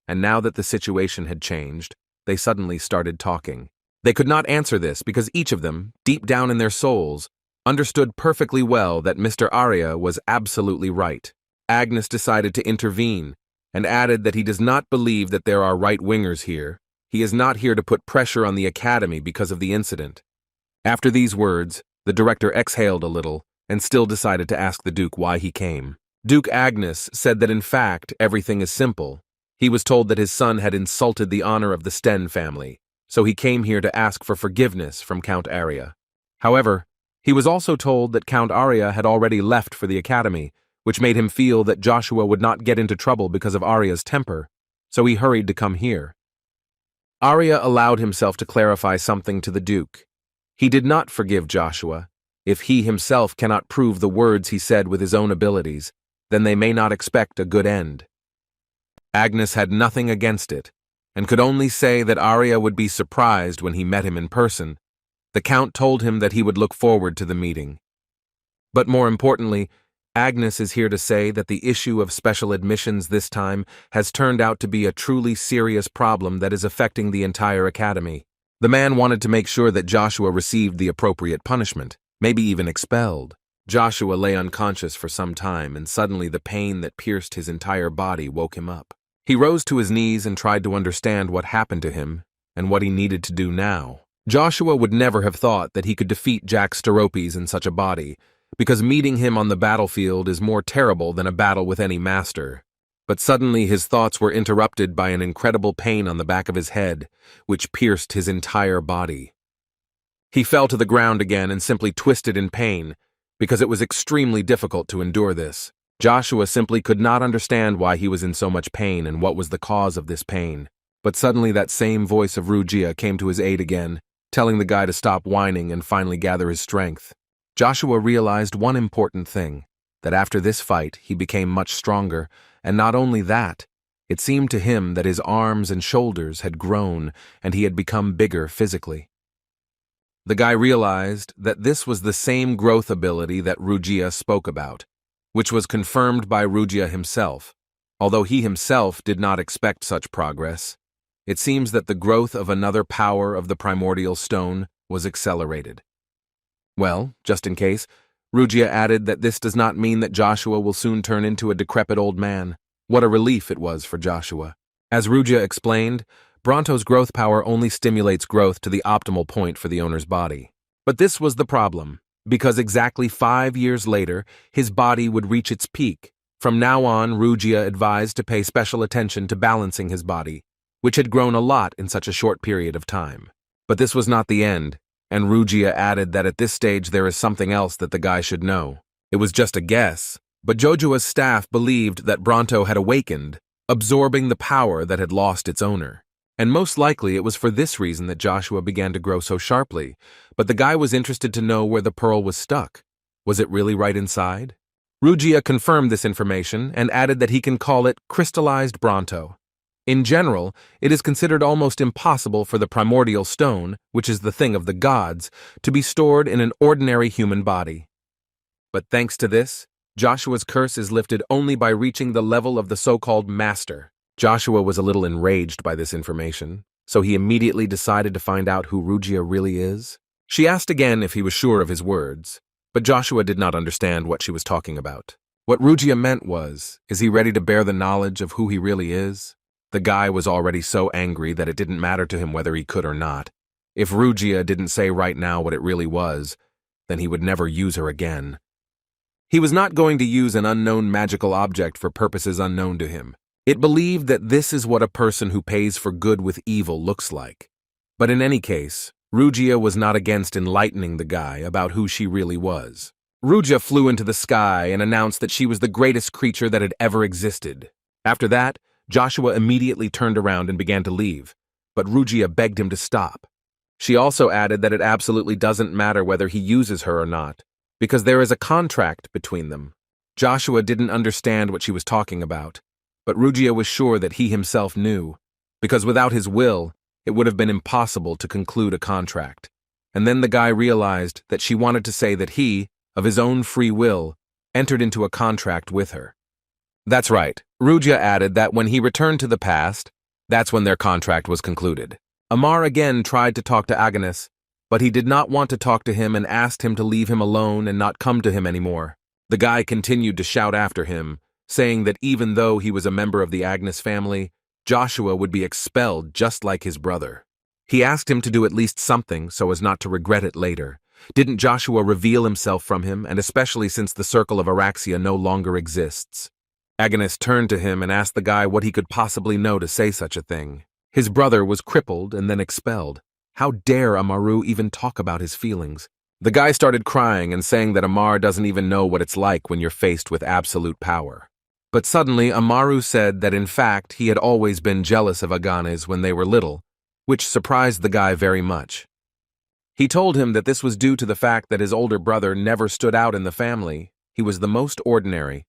And now that the situation had changed, they suddenly started talking. They could not answer this because each of them, deep down in their souls, understood perfectly well that Mr. Arya was absolutely right. Agnes decided to intervene and added that he does not believe that there are right-wingers here. He is not here to put pressure on the academy because of the incident. After these words, the director exhaled a little and still decided to ask the Duke why he came. Duke Agnes said that in fact everything is simple. He was told that his son had insulted the honor of the Sten family, so he came here to ask for forgiveness from Count Arya. However, he was also told that Count Arya had already left for the academy, which made him feel that Joshua would not get into trouble because of Arya's temper, so he hurried to come here. Arya allowed himself to clarify something to the Duke. He did not forgive Joshua. If he himself cannot prove the words he said with his own abilities, then they may not expect a good end. Agnes had nothing against it, and could only say that Arya would be surprised when he met him in person. The Count told him that he would look forward to the meeting. But more importantly, Agnes is here to say that the issue of special admissions this time has turned out to be a truly serious problem that is affecting the entire academy. The man wanted to make sure that Joshua received the appropriate punishment, maybe even expelled. Joshua lay unconscious for some time, and suddenly the pain that pierced his entire body woke him up. He rose to his knees and tried to understand what happened to him and what he needed to do now. Joshua would never have thought that he could defeat Jack Steropes in such a body, because meeting him on the battlefield is more terrible than a battle with any master. But suddenly his thoughts were interrupted by an incredible pain on the back of his head, which pierced his entire body. He fell to the ground again and simply twisted in pain, because it was extremely difficult to endure this. Joshua simply could not understand why he was in so much pain and what was the cause of this pain. But suddenly that same voice of Rugia came to his aid again, telling the guy to stop whining and finally gather his strength. Joshua realized one important thing, that after this fight he became much stronger, and not only that, it seemed to him that his arms and shoulders had grown and he had become bigger physically. The guy realized that this was the same growth ability that Rugia spoke about, which was confirmed by Rugia himself. Although he himself did not expect such progress, it seems that the growth of another power of the primordial stone was accelerated. Well, just in case, Rugia added that this does not mean that Joshua will soon turn into a decrepit old man. What a relief it was for Joshua. As Rugia explained, Bronto's growth power only stimulates growth to the optimal point for the owner's body. But this was the problem, because exactly 5 years later, his body would reach its peak. From now on, Rugia advised to pay special attention to balancing his body, which had grown a lot in such a short period of time. But this was not the end, and Rugia added that at this stage there is something else that the guy should know. It was just a guess, but Jojua's staff believed that Bronto had awakened, absorbing the power that had lost its owner. And most likely it was for this reason that Joshua began to grow so sharply, but the guy was interested to know where the pearl was stuck. Was it really right inside? Rugia confirmed this information and added that he can call it crystallized Bronto. In general, it is considered almost impossible for the primordial stone, which is the thing of the gods, to be stored in an ordinary human body. But thanks to this, Joshua's curse is lifted only by reaching the level of the so-called master. Joshua was a little enraged by this information, so he immediately decided to find out who Rugia really is. She asked again if he was sure of his words, But Joshua did not understand what she was talking about. What Rugia meant was, is he ready to bear the knowledge of who he really is? The guy was already so angry that it didn't matter to him whether he could or not. If Rugia didn't say right now what it really was, then he would never use her again. He was not going to use an unknown magical object for purposes unknown to him. It believed that this is what a person who pays for good with evil looks like. But in any case, Rugia was not against enlightening the guy about who she really was. Rugia flew into the sky and announced that she was the greatest creature that had ever existed. After that, Joshua immediately turned around and began to leave, but Rugia begged him to stop. She also added that it absolutely doesn't matter whether he uses her or not, because there is a contract between them. Joshua didn't understand what she was talking about, but Rugia was sure that he himself knew, because without his will, it would have been impossible to conclude a contract. And then the guy realized that she wanted to say that he, of his own free will, entered into a contract with her. That's right, Rugia added that when he returned to the past, that's when their contract was concluded. Amar again tried to talk to Agnes, but he did not want to talk to him and asked him to leave him alone and not come to him anymore. The guy continued to shout after him, saying that even though he was a member of the Agnes family, Joshua would be expelled just like his brother. He asked him to do at least something so as not to regret it later. Didn't Joshua reveal himself from him, and especially since the circle of Araxia no longer exists? Agnes turned to him and asked the guy what he could possibly know to say such a thing. His brother was crippled and then expelled. How dare Amaru even talk about his feelings? The guy started crying and saying that Amar doesn't even know what it's like when you're faced with absolute power. But suddenly Amaru said that in fact he had always been jealous of Aganes when they were little, which surprised the guy very much. He told him that this was due to the fact that his older brother never stood out in the family. He was the most ordinary.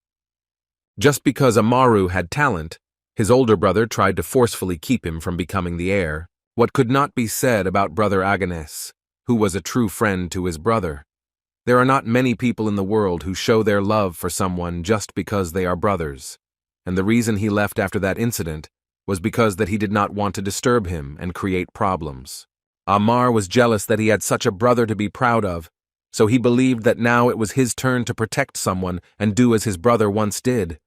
Just because Amaru had talent, his older brother tried to forcefully keep him from becoming the heir. What could not be said about brother Aganes, who was a true friend to his brother? There are not many people in the world who show their love for someone just because they are brothers, and the reason he left after that incident was because that he did not want to disturb him and create problems. Amar was jealous that he had such a brother to be proud of, so he believed that now it was his turn to protect someone and do as his brother once did.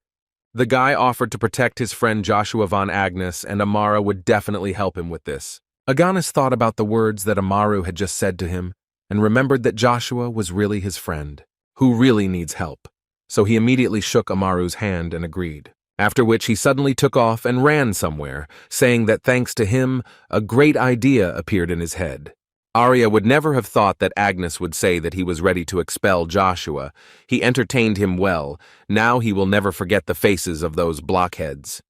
The guy offered to protect his friend Joshua von Agnes, and Amara would definitely help him with this. Aganis thought about the words that Amaru had just said to him, and remembered that Joshua was really his friend, who really needs help. So he immediately shook Amaru's hand and agreed. After which he suddenly took off and ran somewhere, saying that thanks to him, a great idea appeared in his head. Arya would never have thought that Agnes would say that he was ready to expel Joshua. He entertained him well. Now he will never forget the faces of those blockheads.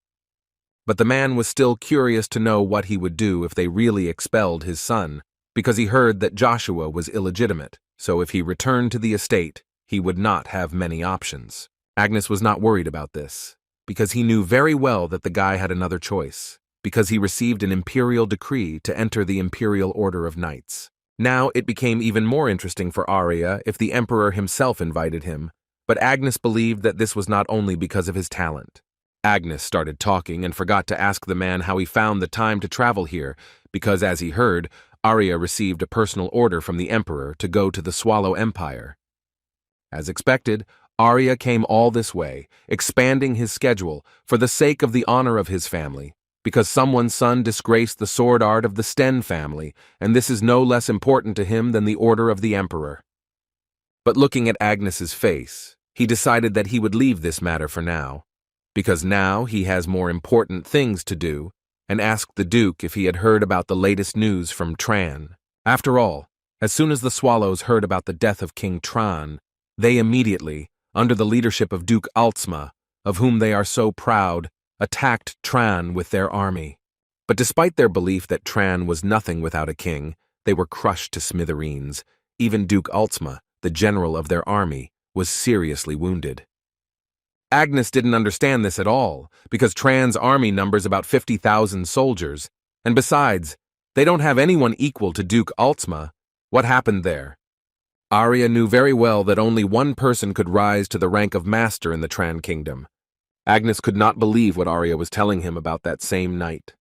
But the man was still curious to know what he would do if they really expelled his son, because he heard that Joshua was illegitimate, so if he returned to the estate, he would not have many options. Agnes was not worried about this, because he knew very well that the guy had another choice, because he received an imperial decree to enter the Imperial Order of Knights. Now it became even more interesting for Arya if the Emperor himself invited him, but Agnes believed that this was not only because of his talent. Agnes started talking and forgot to ask the man how he found the time to travel here, because as he heard, Arya received a personal order from the Emperor to go to the Swallow Empire. As expected, Arya came all this way, expanding his schedule for the sake of the honor of his family, because someone's son disgraced the sword art of the Sten family, and this is no less important to him than the order of the Emperor. But looking at Agnes's face, he decided that he would leave this matter for now, because now he has more important things to do, and asked the Duke if he had heard about the latest news from Tran. After all, as soon as the Swallows heard about the death of King Tran, they immediately, under the leadership of Duke Altsma, of whom they are so proud, attacked Tran with their army. But despite their belief that Tran was nothing without a king, they were crushed to smithereens. Even Duke Altsma, the general of their army, was seriously wounded. Agnes didn't understand this at all, because Tran's army numbers about 50,000 soldiers, and besides, they don't have anyone equal to Duke Altsma. What happened there? Arya knew very well that only one person could rise to the rank of master in the Tran kingdom. Agnes could not believe what Arya was telling him about that same night.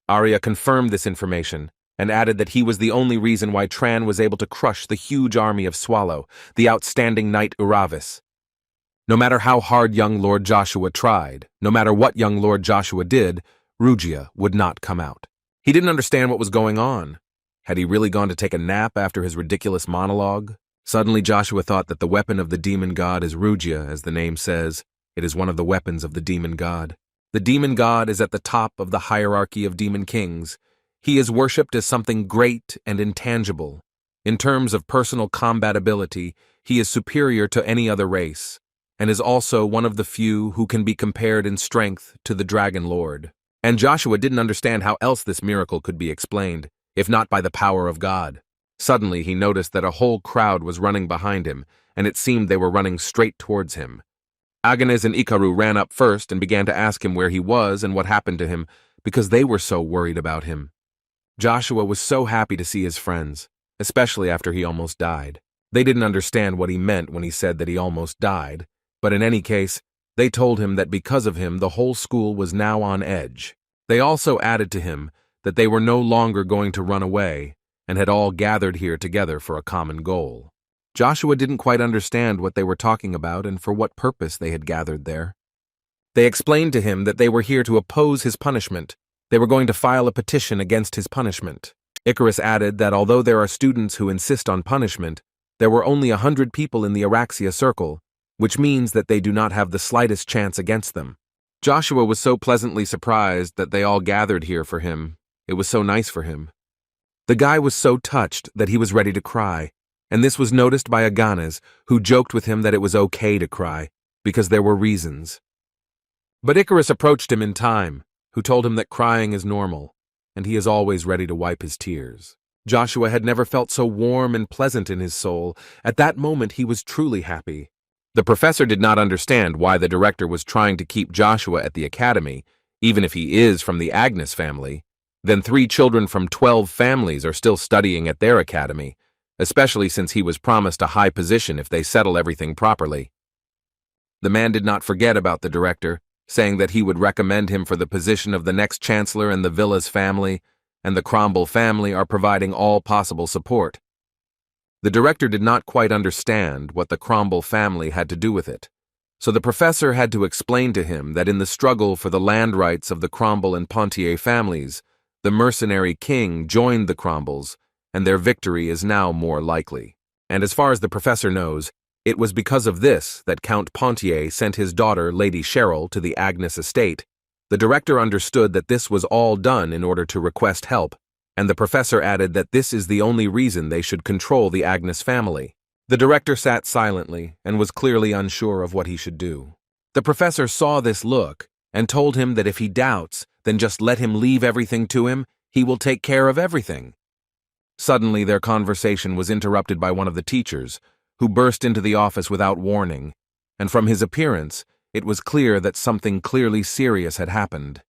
Arya confirmed this information, and added that he was the only reason why Tran was able to crush the huge army of Swallow, the outstanding knight Uravis. No matter how hard young Lord Joshua tried, no matter what young Lord Joshua did, Rugia would not come out. He didn't understand what was going on. Had he really gone to take a nap after his ridiculous monologue? Suddenly Joshua thought that the weapon of the demon god is Rugia, as the name says. It is one of the weapons of the demon god. The demon god is at the top of the hierarchy of demon kings. He is worshipped as something great and intangible. In terms of personal combat ability, he is superior to any other race, and is also one of the few who can be compared in strength to the Dragon Lord. And Joshua didn't understand how else this miracle could be explained, if not by the power of God. Suddenly he noticed that a whole crowd was running behind him, and it seemed they were running straight towards him. Agnes and Ikaru ran up first and began to ask him where he was and what happened to him, because they were so worried about him. Joshua was so happy to see his friends, especially after he almost died. They didn't understand what he meant when he said that he almost died, but in any case, they told him that because of him the whole school was now on edge. They also added to him that they were no longer going to run away and had all gathered here together for a common goal. Joshua didn't quite understand what they were talking about and for what purpose they had gathered there. They explained to him that they were here to oppose his punishment. They were going to file a petition against his punishment. Icarus added that although there are students who insist on punishment, there were only 100 people in the Araxia Circle, which means that they do not have the slightest chance against them. Joshua was so pleasantly surprised that they all gathered here for him. It was so nice for him. The guy was so touched that he was ready to cry, and this was noticed by Aganes, who joked with him that it was okay to cry, because there were reasons. But Icarus approached him in time, who told him that crying is normal, and he is always ready to wipe his tears. Joshua had never felt so warm and pleasant in his soul. At that moment he was truly happy. The professor did not understand why the director was trying to keep Joshua at the academy, even if he is from the Agnes family. Then 3 children from 12 families are still studying at their academy, especially since he was promised a high position if they settle everything properly. The man did not forget about the director, saying that he would recommend him for the position of the next chancellor, and the Villas family and the Cromble family are providing all possible support. The director did not quite understand what the Cromble family had to do with it, so the professor had to explain to him that in the struggle for the land rights of the Cromble and Pontier families, the mercenary king joined the Crombles, and their victory is now more likely. And as far as the professor knows, it was because of this that Count Pontier sent his daughter, Lady Cheryl, to the Agnes estate. The director understood that this was all done in order to request help, and the professor added that this is the only reason they should control the Agnes family. The director sat silently and was clearly unsure of what he should do. The professor saw this look and told him that if he doubts, then just let him leave everything to him. He will take care of everything. Suddenly their conversation was interrupted by one of the teachers, who burst into the office without warning, and from his appearance, it was clear that something clearly serious had happened.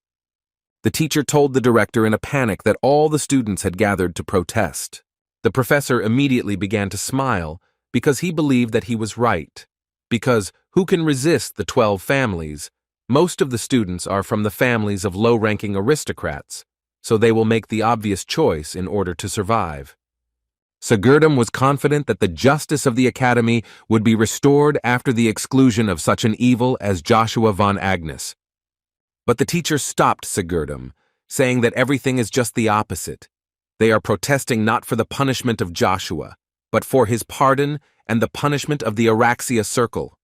The teacher told the director in a panic that all the students had gathered to protest. The professor immediately began to smile because he believed that he was right. Because who can resist the 12 families? Most of the students are from the families of low-ranking aristocrats, so they will make the obvious choice in order to survive. Sigurdum was confident that the justice of the academy would be restored after the exclusion of such an evil as Joshua von Agnes. But the teacher stopped Sigurdum, saying that everything is just the opposite. They are protesting not for the punishment of Joshua, but for his pardon and the punishment of the Araxia Circle.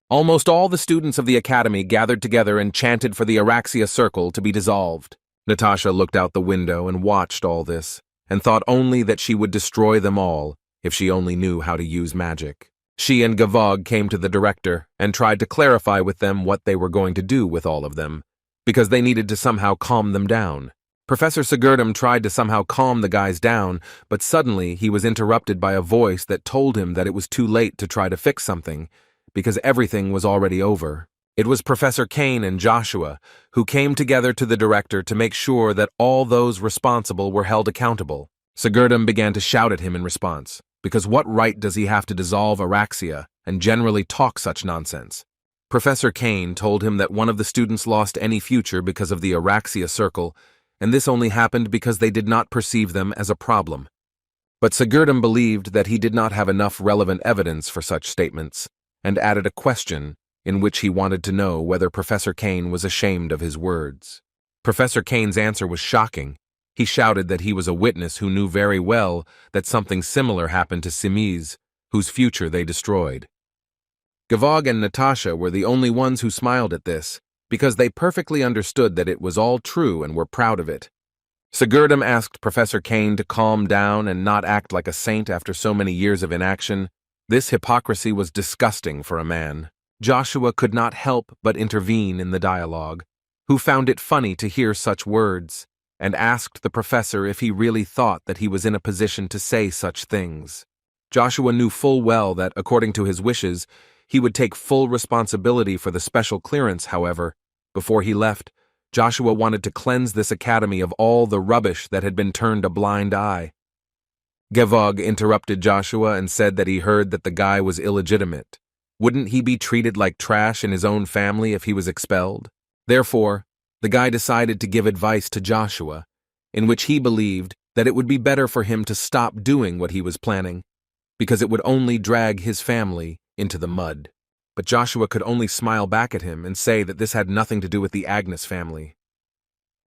Almost all the students of the academy gathered together and chanted for the Araxia Circle to be dissolved. Natasha looked out the window and watched all this, and thought only that she would destroy them all if she only knew how to use magic. She and Gavog came to the director and tried to clarify with them what they were going to do with all of them, because they needed to somehow calm them down. Professor Sigurdum tried to somehow calm the guys down, but suddenly he was interrupted by a voice that told him that it was too late to try to fix something, because everything was already over. It was Professor Kane and Joshua, who came together to the director to make sure that all those responsible were held accountable. Sigurdum began to shout at him in response, because what right does he have to dissolve Araxia and generally talk such nonsense? Professor Kane told him that one of the students lost any future because of the Araxia Circle, and this only happened because they did not perceive them as a problem. But Sigurdum believed that he did not have enough relevant evidence for such statements, and added a question in which he wanted to know whether Professor Kane was ashamed of his words. Professor Kane's answer was shocking. He shouted that he was a witness who knew very well that something similar happened to Simiz, whose future they destroyed. Gavog and Natasha were the only ones who smiled at this, because they perfectly understood that it was all true and were proud of it. Sigurdum asked Professor Kane to calm down and not act like a saint after so many years of inaction. This hypocrisy was disgusting for a man. Joshua could not help but intervene in the dialogue, who found it funny to hear such words, and asked the professor if he really thought that he was in a position to say such things. Joshua knew full well that, according to his wishes, he would take full responsibility for the special clearance. However, before he left, Joshua wanted to cleanse this academy of all the rubbish that had been turned a blind eye. Gevog interrupted Joshua and said that he heard that the guy was illegitimate. Wouldn't he be treated like trash in his own family if he was expelled? Therefore, the guy decided to give advice to Joshua, in which he believed that it would be better for him to stop doing what he was planning, because it would only drag his family into the mud. But Joshua could only smile back at him and say that this had nothing to do with the Agnes family.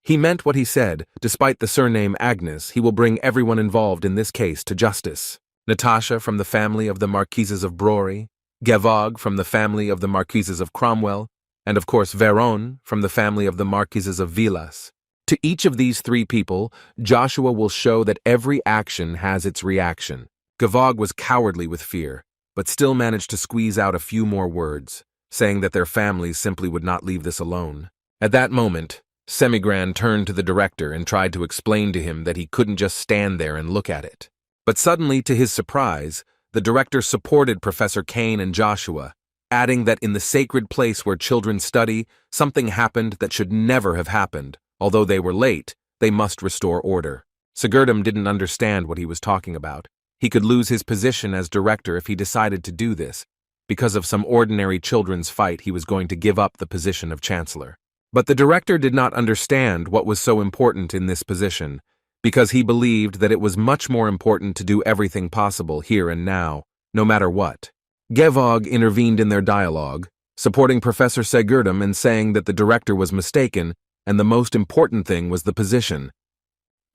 He meant what he said. Despite the surname Agnes, he will bring everyone involved in this case to justice. Natasha from the family of the Marquises of Brory, Gevog from the family of the Marquises of Cromwell, and of course Veron from the family of the Marquises of Villas. To each of these three people, Joshua will show that every action has its reaction. Gevog was cowardly with fear, but still managed to squeeze out a few more words, saying that their families simply would not leave this alone. At that moment, Semigran turned to the director and tried to explain to him that he couldn't just stand there and look at it. But suddenly, to his surprise, the director supported Professor Kane and Joshua, adding that in the sacred place where children study, something happened that should never have happened. Although they were late, they must restore order. Sigurdum didn't understand what he was talking about. He could lose his position as director if he decided to do this. Because of some ordinary children's fight, he was going to give up the position of chancellor. But the director did not understand what was so important in this position, because he believed that it was much more important to do everything possible here and now, no matter what. Gevog intervened in their dialogue, supporting Professor Sigurdum and saying that the director was mistaken, and the most important thing was the position.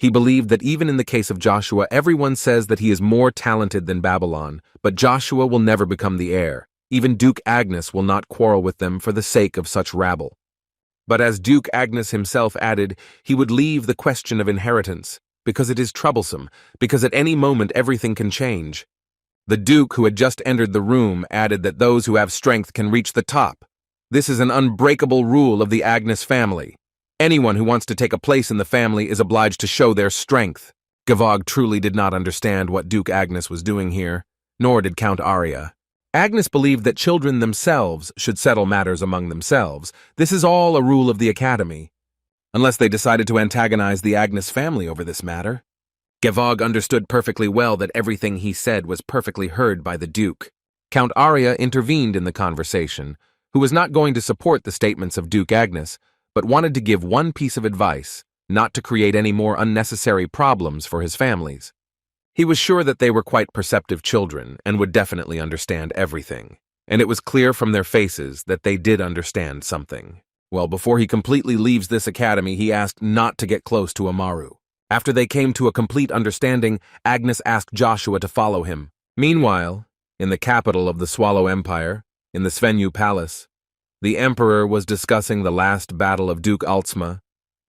He believed that even in the case of Joshua, everyone says that he is more talented than Babylon, but Joshua will never become the heir. Even Duke Agnes will not quarrel with them for the sake of such rabble. But as Duke Agnes himself added, he would leave the question of inheritance, because it is troublesome, because at any moment everything can change. The Duke, who had just entered the room, added that those who have strength can reach the top. This is an unbreakable rule of the Agnes family. Anyone who wants to take a place in the family is obliged to show their strength. Gevog truly did not understand what Duke Agnes was doing here, nor did Count Arya. Agnes believed that children themselves should settle matters among themselves. This is all a rule of the Academy, unless they decided to antagonize the Agnes family over this matter. Gevog understood perfectly well that everything he said was perfectly heard by the Duke. Count Arya intervened in the conversation, who was not going to support the statements of Duke Agnes, but wanted to give one piece of advice, not to create any more unnecessary problems for his families. He was sure that they were quite perceptive children and would definitely understand everything, and it was clear from their faces that they did understand something. Well, before he completely leaves this academy, he asked not to get close to Amaru. After they came to a complete understanding, Agnes asked Joshua to follow him. Meanwhile, in the capital of the Swallow Empire, in the Svenju Palace, the Emperor was discussing the last battle of Duke Altsma,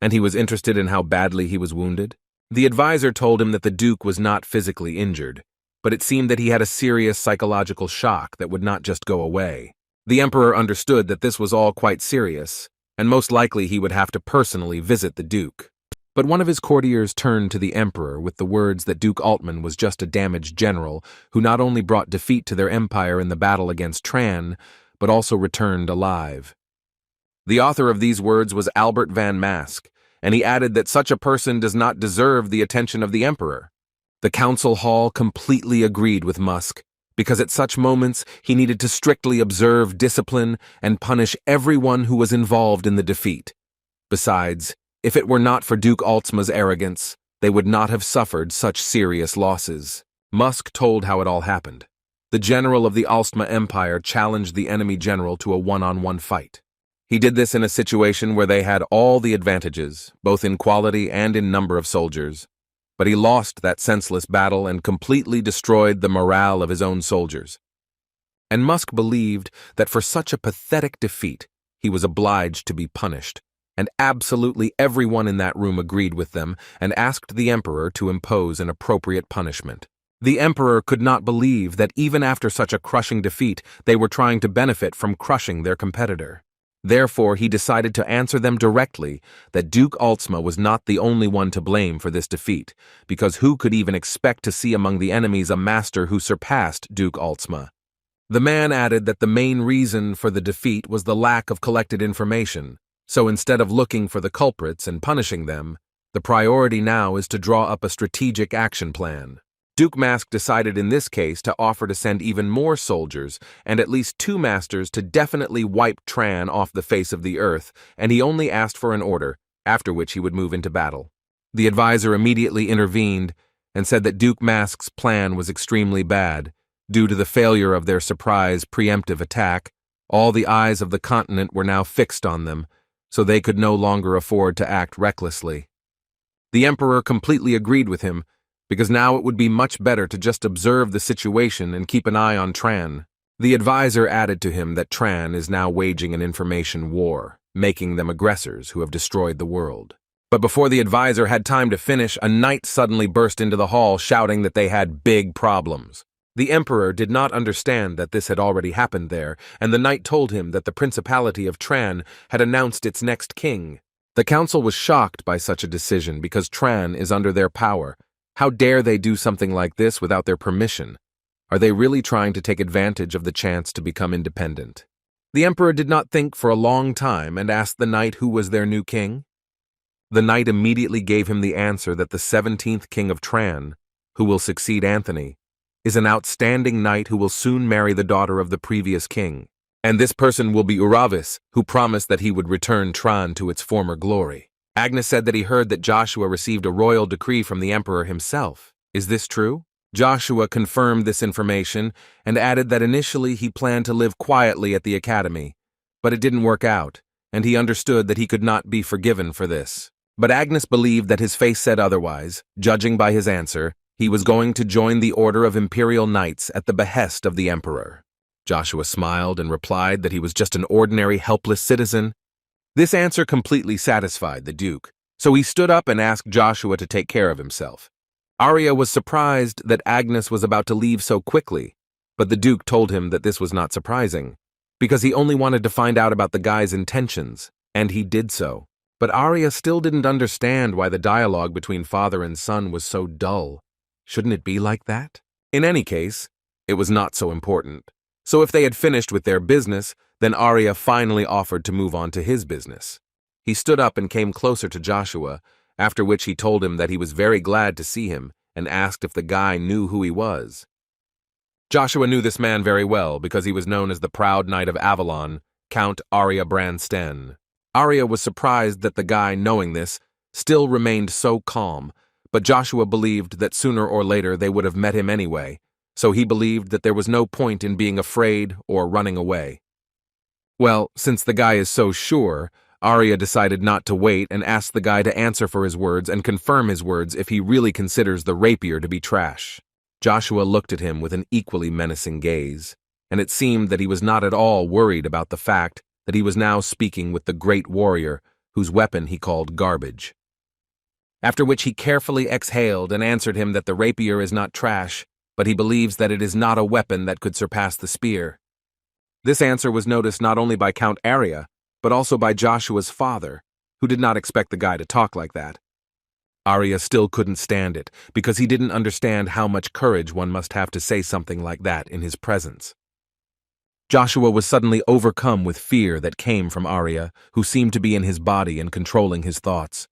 and he was interested in how badly he was wounded. The advisor told him that the Duke was not physically injured, but it seemed that he had a serious psychological shock that would not just go away. The Emperor understood that this was all quite serious, and most likely he would have to personally visit the Duke. But one of his courtiers turned to the Emperor with the words that Duke Altman was just a damaged general who not only brought defeat to their empire in the battle against Tran, but also returned alive. The author of these words was Albert van Mask, and he added that such a person does not deserve the attention of the Emperor. The council hall completely agreed with Musk, because at such moments he needed to strictly observe discipline and punish everyone who was involved in the defeat. Besides, If it were not for Duke Altsma's arrogance, they would not have suffered such serious losses. Musk told how it all happened. The general of the Alstma Empire challenged the enemy general to a one-on-one fight. He did this in a situation where they had all the advantages, both in quality and in number of soldiers. But he lost that senseless battle and completely destroyed the morale of his own soldiers. And Musk believed that for such a pathetic defeat, he was obliged to be punished. And absolutely everyone in that room agreed with them and asked the emperor to impose an appropriate punishment. The emperor could not believe that even after such a crushing defeat, they were trying to benefit from crushing their competitor. Therefore, he decided to answer them directly that Duke Altsma was not the only one to blame for this defeat, because who could even expect to see among the enemies a master who surpassed Duke Altsma? The man added that the main reason for the defeat was the lack of collected information, so instead of looking for the culprits and punishing them, the priority now is to draw up a strategic action plan. Duke Mask decided in this case to offer to send even more soldiers and at least 2 masters to definitely wipe Tran off the face of the earth, and he only asked for an order, after which he would move into battle. The advisor immediately intervened and said that Duke Mask's plan was extremely bad. Due to the failure of their surprise preemptive attack, all the eyes of the continent were now fixed on them, so they could no longer afford to act recklessly. The emperor completely agreed with him, because now it would be much better to just observe the situation and keep an eye on Tran. The advisor added to him that Tran is now waging an information war, making them aggressors who have destroyed the world. But before the advisor had time to finish, a knight suddenly burst into the hall shouting that they had big problems. The emperor did not understand that this had already happened there, and the knight told him that the Principality of Tran had announced its next king. The council was shocked by such a decision because Tran is under their power. How dare they do something like this without their permission? Are they really trying to take advantage of the chance to become independent? The emperor did not think for a long time and asked the knight who was their new king. The knight immediately gave him the answer that the 17th king of Tran, who will succeed Anthony, is an outstanding knight who will soon marry the daughter of the previous king. And this person will be Uravis, who promised that he would return Tran to its former glory. Agnes said that he heard that Joshua received a royal decree from the emperor himself. Is this true? Joshua confirmed this information and added that initially he planned to live quietly at the academy, but it didn't work out, and he understood that he could not be forgiven for this. But Agnes believed that his face said otherwise. Judging by his answer, he was going to join the Order of Imperial Knights at the behest of the emperor. Joshua smiled and replied that he was just an ordinary helpless citizen. This answer completely satisfied the Duke, so he stood up and asked Joshua to take care of himself. Arya was surprised that Agnes was about to leave so quickly, but the Duke told him that this was not surprising, because he only wanted to find out about the guy's intentions, and he did so. But Arya still didn't understand why the dialogue between father and son was so dull. Shouldn't it be like that? In any case, it was not so important. So if they had finished with their business, then Arya finally offered to move on to his business. He stood up and came closer to Joshua, after which he told him that he was very glad to see him and asked if the guy knew who he was. Joshua knew this man very well because he was known as the Proud Knight of Avalon, Count Arya Bransten. Arya was surprised that the guy, knowing this, still remained so calm, but Joshua believed that sooner or later they would have met him anyway, so he believed that there was no point in being afraid or running away. Well, since the guy is so sure, Arya decided not to wait and asked the guy to answer for his words and confirm his words if he really considers the rapier to be trash. Joshua looked at him with an equally menacing gaze, and it seemed that he was not at all worried about the fact that he was now speaking with the great warrior whose weapon he called garbage. After which he carefully exhaled and answered him that the rapier is not trash, but he believes that it is not a weapon that could surpass the spear. This answer was noticed not only by Count Arya, but also by Joshua's father, who did not expect the guy to talk like that. Arya still couldn't stand it, because he didn't understand how much courage one must have to say something like that in his presence. Joshua was suddenly overcome with fear that came from Arya, who seemed to be in his body and controlling his thoughts.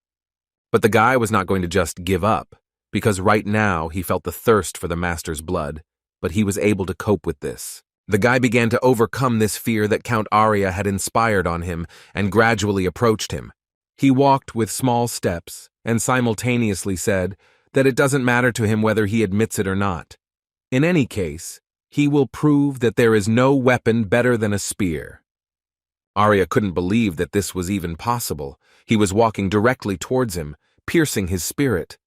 But the guy was not going to just give up, because right now he felt the thirst for the master's blood, but he was able to cope with this. The guy began to overcome this fear that Count Arya had inspired on him and gradually approached him. He walked with small steps and simultaneously said that it doesn't matter to him whether he admits it or not. In any case, he will prove that there is no weapon better than a spear. Arya couldn't believe that this was even possible. He was walking directly towards him, piercing his spirit.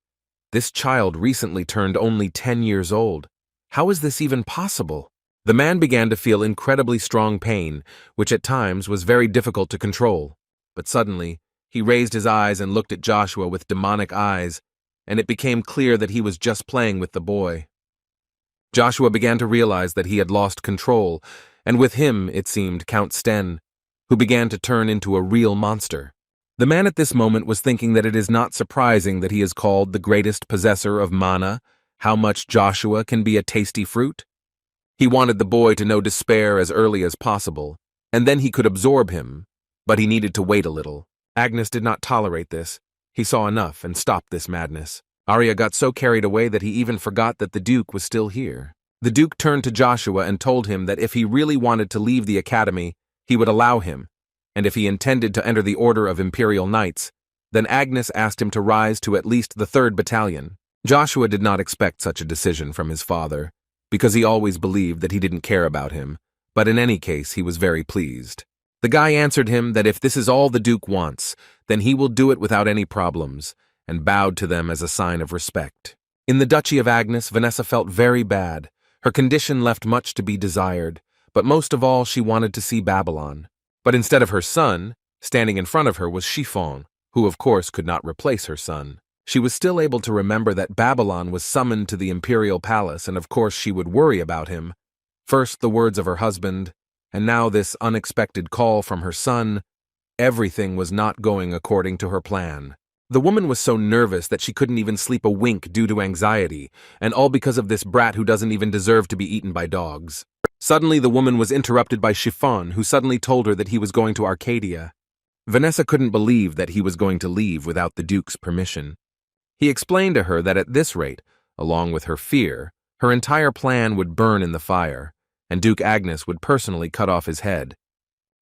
This child recently turned only 10 years old. How is this even possible? The man began to feel incredibly strong pain, which at times was very difficult to control. But suddenly, he raised his eyes and looked at Joshua with demonic eyes, and it became clear that he was just playing with the boy. Joshua began to realize that he had lost control, and with him, it seemed, Count Sten, who began to turn into a real monster. The man at this moment was thinking that it is not surprising that he is called the greatest possessor of mana, how much Joshua can be a tasty fruit. He wanted the boy to know despair as early as possible, and then he could absorb him, but he needed to wait a little. Agnes did not tolerate this. He saw enough and stopped this madness. Arya got so carried away that he even forgot that the Duke was still here. The Duke turned to Joshua and told him that if he really wanted to leave the academy, he would allow him, and if he intended to enter the Order of Imperial Knights, then Agnes asked him to rise to at least the 3rd Battalion. Joshua did not expect such a decision from his father, because he always believed that he didn't care about him, but in any case he was very pleased. The guy answered him that if this is all the Duke wants, then he will do it without any problems, and bowed to them as a sign of respect. In the Duchy of Agnes, Vanessa felt very bad. Her condition left much to be desired, but most of all she wanted to see Babylon. But instead of her son, standing in front of her was Chiffon, who of course could not replace her son. She was still able to remember that Babylon was summoned to the imperial palace, and of course she would worry about him. First the words of her husband, and now this unexpected call from her son. Everything was not going according to her plan. The woman was so nervous that she couldn't even sleep a wink due to anxiety, and all because of this brat who doesn't even deserve to be eaten by dogs. Suddenly the woman was interrupted by Chiffon, who suddenly told her that he was going to Arcadia. Vanessa couldn't believe that he was going to leave without the Duke's permission. He explained to her that at this rate, along with her fear, her entire plan would burn in the fire, and Duke Agnes would personally cut off his head.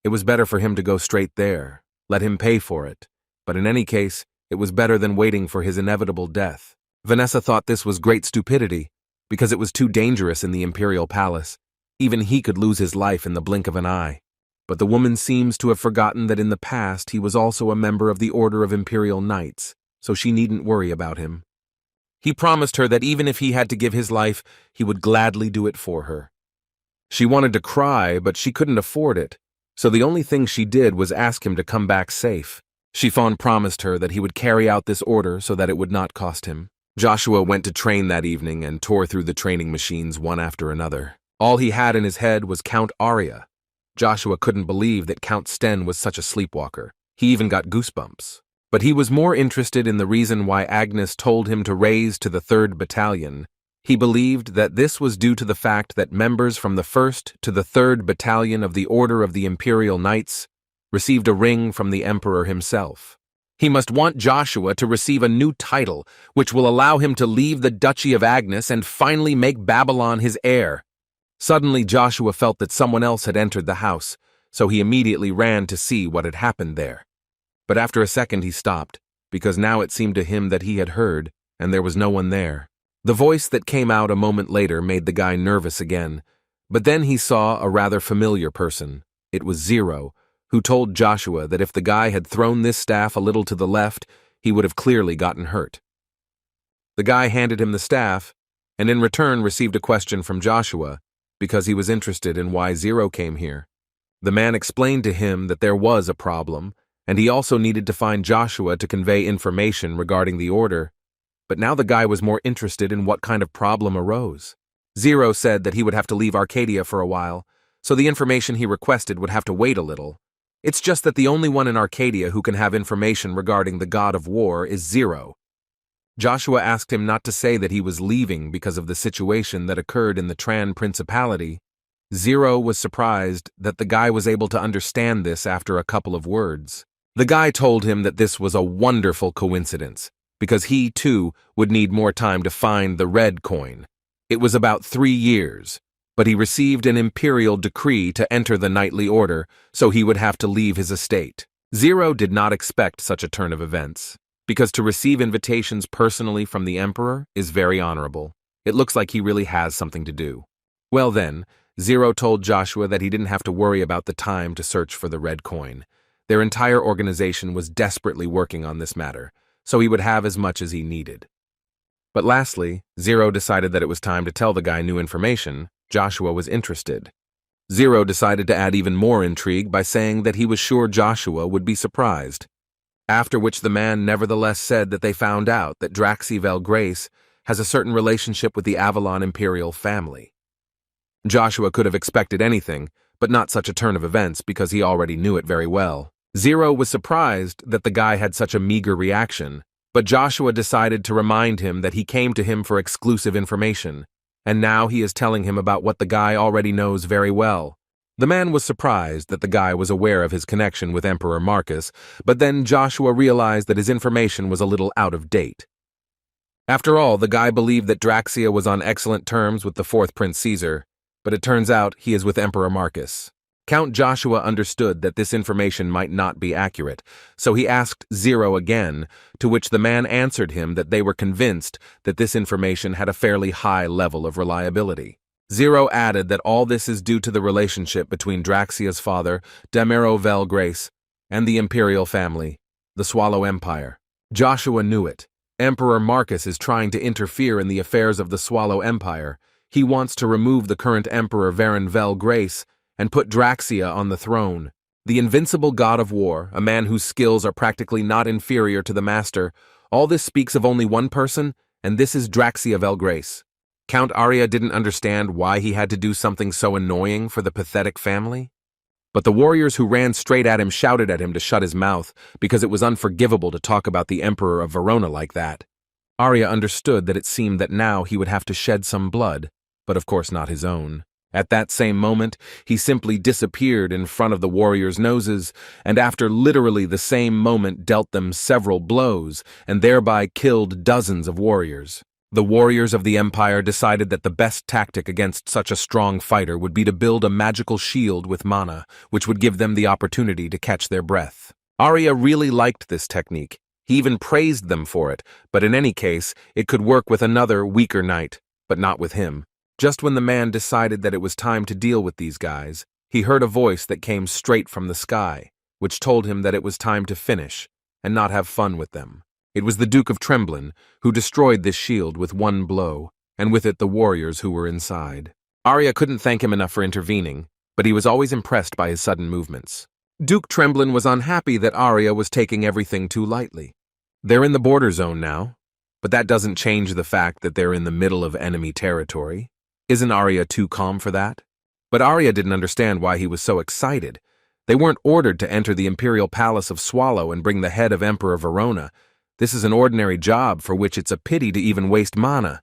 It was better for him to go straight there, let him pay for it, but in any case, it was better than waiting for his inevitable death. Vanessa thought this was great stupidity, because it was too dangerous in the imperial palace. Even he could lose his life in the blink of an eye. But the woman seems to have forgotten that in the past he was also a member of the Order of Imperial Knights, so she needn't worry about him. He promised her that even if he had to give his life, he would gladly do it for her. She wanted to cry, but she couldn't afford it, so the only thing she did was ask him to come back safe. Chiffon promised her that he would carry out this order so that it would not cost him. Joshua went to train that evening and tore through the training machines one after another. All he had in his head was Count Arya. Joshua couldn't believe that Count Sten was such a sleepwalker. He even got goosebumps. But he was more interested in the reason why Agnes told him to raise to the 3rd Battalion. He believed that this was due to the fact that members from the 1st to the 3rd Battalion of the Order of the Imperial Knights received a ring from the Emperor himself. He must want Joshua to receive a new title, which will allow him to leave the Duchy of Agnes and finally make Babylon his heir. Suddenly Joshua felt that someone else had entered the house, so he immediately ran to see what had happened there. But after a second he stopped, because now it seemed to him that he had heard, and there was no one there. The voice that came out a moment later made the guy nervous again, but then he saw a rather familiar person. It was Zero, who told Joshua that if the guy had thrown this staff a little to the left, he would have clearly gotten hurt. The guy handed him the staff, and in return received a question from Joshua, because he was interested in why Zero came here. The man explained to him that there was a problem, and he also needed to find Joshua to convey information regarding the order, but now the guy was more interested in what kind of problem arose. Zero said that he would have to leave Arcadia for a while, so the information he requested would have to wait a little. It's just that the only one in Arcadia who can have information regarding the god of war is Zero. Joshua asked him not to say that he was leaving because of the situation that occurred in the Tran Principality. Zero was surprised that the guy was able to understand this after a couple of words. The guy told him that this was a wonderful coincidence, because he, too, would need more time to find the red coin. It was about 3 years, but he received an imperial decree to enter the knightly order, so he would have to leave his estate. Zero did not expect such a turn of events, because to receive invitations personally from the Emperor is very honorable. It looks like he really has something to do. Well then, Zero told Joshua that he didn't have to worry about the time to search for the red coin. Their entire organization was desperately working on this matter, so he would have as much as he needed. But lastly, Zero decided that it was time to tell the guy new information. Joshua was interested. Zero decided to add even more intrigue by saying that he was sure Joshua would be surprised. After which the man nevertheless said that they found out that Regressed has a certain relationship with the Avalon Imperial family. Joshua could have expected anything, but not such a turn of events because he already knew it very well. Zero was surprised that the guy had such a meager reaction, but Joshua decided to remind him that he came to him for exclusive information, and now he is telling him about what the guy already knows very well. The man was surprised that the guy was aware of his connection with Emperor Marcus, but then Joshua realized that his information was a little out of date. After all, the guy believed that Draxia was on excellent terms with the fourth Prince Caesar, but it turns out he is with Emperor Marcus. Count Joshua understood that this information might not be accurate, so he asked Zero again, to which the man answered him that they were convinced that this information had a fairly high level of reliability. Zero added that all this is due to the relationship between Draxia's father, Demero Velgrace, and the imperial family, the Swallow Empire. Joshua knew it. Emperor Marcus is trying to interfere in the affairs of the Swallow Empire. He wants to remove the current Emperor Varon Velgrace and put Draxia on the throne. The invincible god of war, a man whose skills are practically not inferior to the master, all this speaks of only one person, and this is Draxia Velgrace. Count Arya didn't understand why he had to do something so annoying for the pathetic family. But the warriors who ran straight at him shouted at him to shut his mouth, because it was unforgivable to talk about the Emperor of Verona like that. Arya understood that it seemed that now he would have to shed some blood, but of course not his own. At that same moment, he simply disappeared in front of the warriors' noses, and after literally the same moment dealt them several blows, and thereby killed dozens of warriors. The warriors of the Empire decided that the best tactic against such a strong fighter would be to build a magical shield with mana, which would give them the opportunity to catch their breath. Arya really liked this technique. He even praised them for it, but in any case, it could work with another, weaker knight, but not with him. Just when the man decided that it was time to deal with these guys, he heard a voice that came straight from the sky, which told him that it was time to finish and not have fun with them. It was the Duke of Tremblin, who destroyed this shield with one blow, and with it the warriors who were inside. Arya couldn't thank him enough for intervening, but he was always impressed by his sudden movements. Duke Tremblin was unhappy that Arya was taking everything too lightly. They're in the border zone now, but that doesn't change the fact that they're in the middle of enemy territory. Isn't Arya too calm for that? But Arya didn't understand why he was so excited. They weren't ordered to enter the imperial palace of Swallow and bring the head of Emperor Verona. This is an ordinary job for which it's a pity to even waste mana.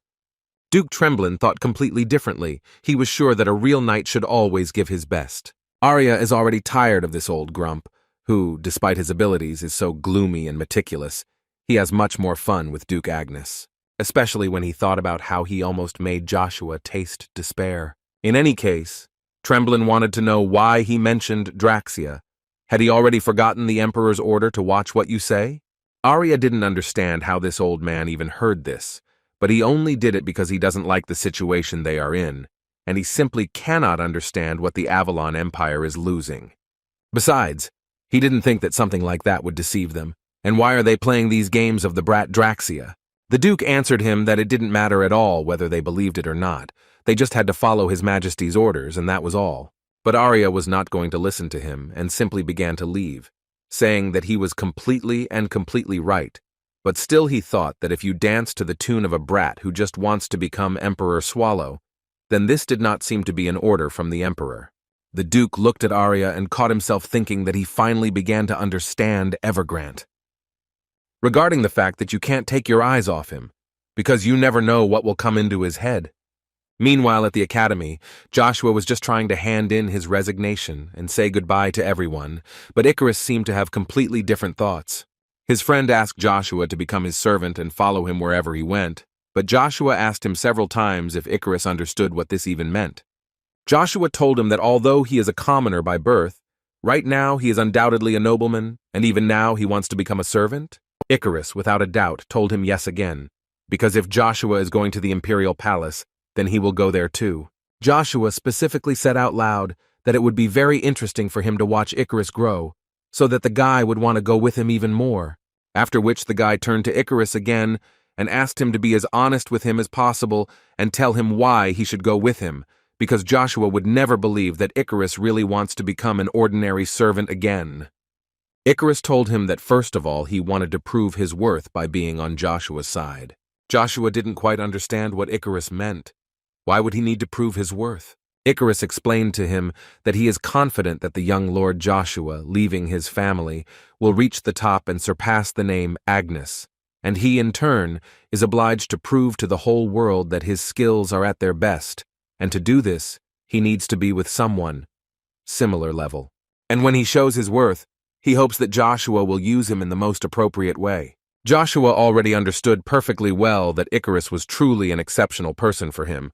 Duke Tremblin thought completely differently. He was sure that a real knight should always give his best. Arya is already tired of this old grump, who, despite his abilities, is so gloomy and meticulous. He has much more fun with Duke Agnes, especially when he thought about how he almost made Joshua taste despair. In any case, Tremblin wanted to know why he mentioned Draxia. Had he already forgotten the Emperor's order to watch what you say? Arya didn't understand how this old man even heard this, but he only did it because he doesn't like the situation they are in, and he simply cannot understand what the Avalon Empire is losing. Besides, he didn't think that something like that would deceive them, and why are they playing these games of the brat Draxia? The Duke answered him that it didn't matter at all whether they believed it or not. They just had to follow His Majesty's orders, and that was all. But Arya was not going to listen to him and simply began to leave, saying that he was completely right, but still he thought that if you dance to the tune of a brat who just wants to become Emperor Swallow, then this did not seem to be an order from the Emperor. The Duke looked at Arya and caught himself thinking that he finally began to understand Evergrande. Regarding the fact that you can't take your eyes off him, because you never know what will come into his head. Meanwhile, at the academy, Joshua was just trying to hand in his resignation and say goodbye to everyone, but Icarus seemed to have completely different thoughts. His friend asked Joshua to become his servant and follow him wherever he went, but Joshua asked him several times if Icarus understood what this even meant. Joshua told him that although he is a commoner by birth, Right now, he is undoubtedly a nobleman, and even now he wants to become a servant? Icarus, without a doubt, told him yes again, because if Joshua is going to the imperial palace, then he will go there too. Joshua specifically said out loud that it would be very interesting for him to watch Icarus grow, so that the guy would want to go with him even more. After which the guy turned to Icarus again and asked him to be as honest with him as possible and tell him why he should go with him, because Joshua would never believe that Icarus really wants to become an ordinary servant again. Icarus told him that first of all he wanted to prove his worth by being on Joshua's side. Joshua didn't quite understand what Icarus meant. Why would he need to prove his worth? Icarus explained to him that he is confident that the young Lord Joshua, leaving his family, will reach the top and surpass the name Agnes, and he, in turn, is obliged to prove to the whole world that his skills are at their best, and to do this, he needs to be with someone similar level. And when he shows his worth, he hopes that Joshua will use him in the most appropriate way. Joshua already understood perfectly well that Icarus was truly an exceptional person for him,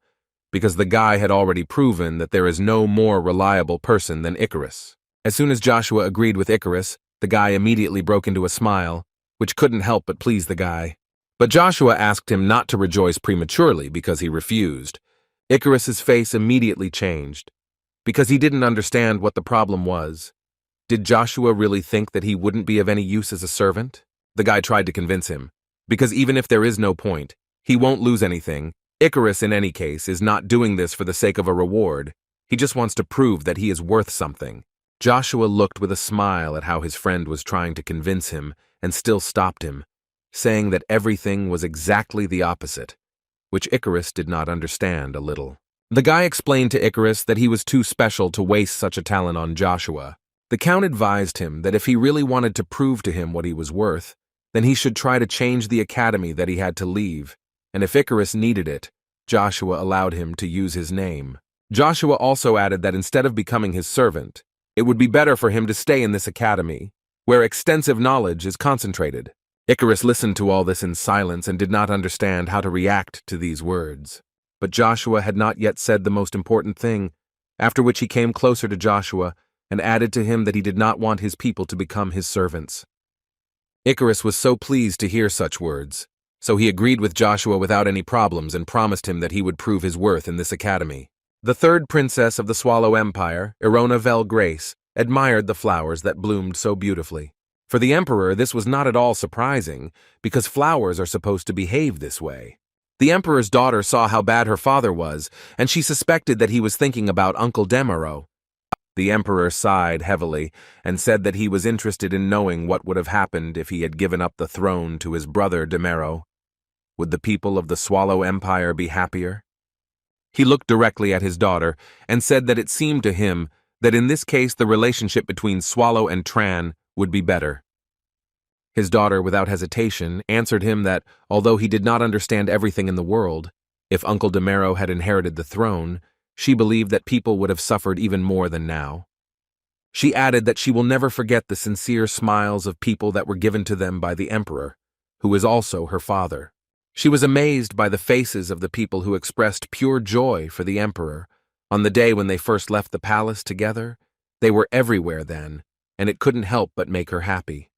because the guy had already proven that there is no more reliable person than Icarus. As soon as Joshua agreed with Icarus, the guy immediately broke into a smile, which couldn't help but please the guy. But Joshua asked him not to rejoice prematurely because he refused. Icarus's face immediately changed, because he didn't understand what the problem was. Did Joshua really think that he wouldn't be of any use as a servant? The guy tried to convince him, because even if there is no point, he won't lose anything. Icarus, in any case, is not doing this for the sake of a reward. He just wants to prove that he is worth something. Joshua looked with a smile at how his friend was trying to convince him and still stopped him, saying that everything was exactly the opposite, which Icarus did not understand a little. The guy explained to Icarus that he was too special to waste such a talent on Joshua. The Count advised him that if he really wanted to prove to him what he was worth, then he should try to change the academy that he had to leave, and if Icarus needed it, Joshua allowed him to use his name. Joshua also added that instead of becoming his servant, it would be better for him to stay in this academy, where extensive knowledge is concentrated. Icarus listened to all this in silence and did not understand how to react to these words. But Joshua had not yet said the most important thing, after which he came closer to Joshua and added to him that he did not want his people to become his servants. Icarus was so pleased to hear such words, so he agreed with Joshua without any problems and promised him that he would prove his worth in this academy. The third princess of the Swallow Empire, Irona Vel Grace, admired the flowers that bloomed so beautifully. For the emperor, this was not at all surprising, because flowers are supposed to behave this way. The emperor's daughter saw how bad her father was, and she suspected that he was thinking about Uncle Demaro. The emperor sighed heavily and said that he was interested in knowing what would have happened if he had given up the throne to his brother Demaro. Would the people of the Swallow Empire be happier? He looked directly at his daughter and said that it seemed to him that in this case the relationship between Swallow and Tran would be better. His daughter, without hesitation, answered him that, although he did not understand everything in the world, if Uncle Demaro had inherited the throne, she believed that people would have suffered even more than now. She added that she will never forget the sincere smiles of people that were given to them by the emperor, who is also her father. She was amazed by the faces of the people who expressed pure joy for the emperor. On the day when they first left the palace together, they were everywhere then, and it couldn't help but make her happy.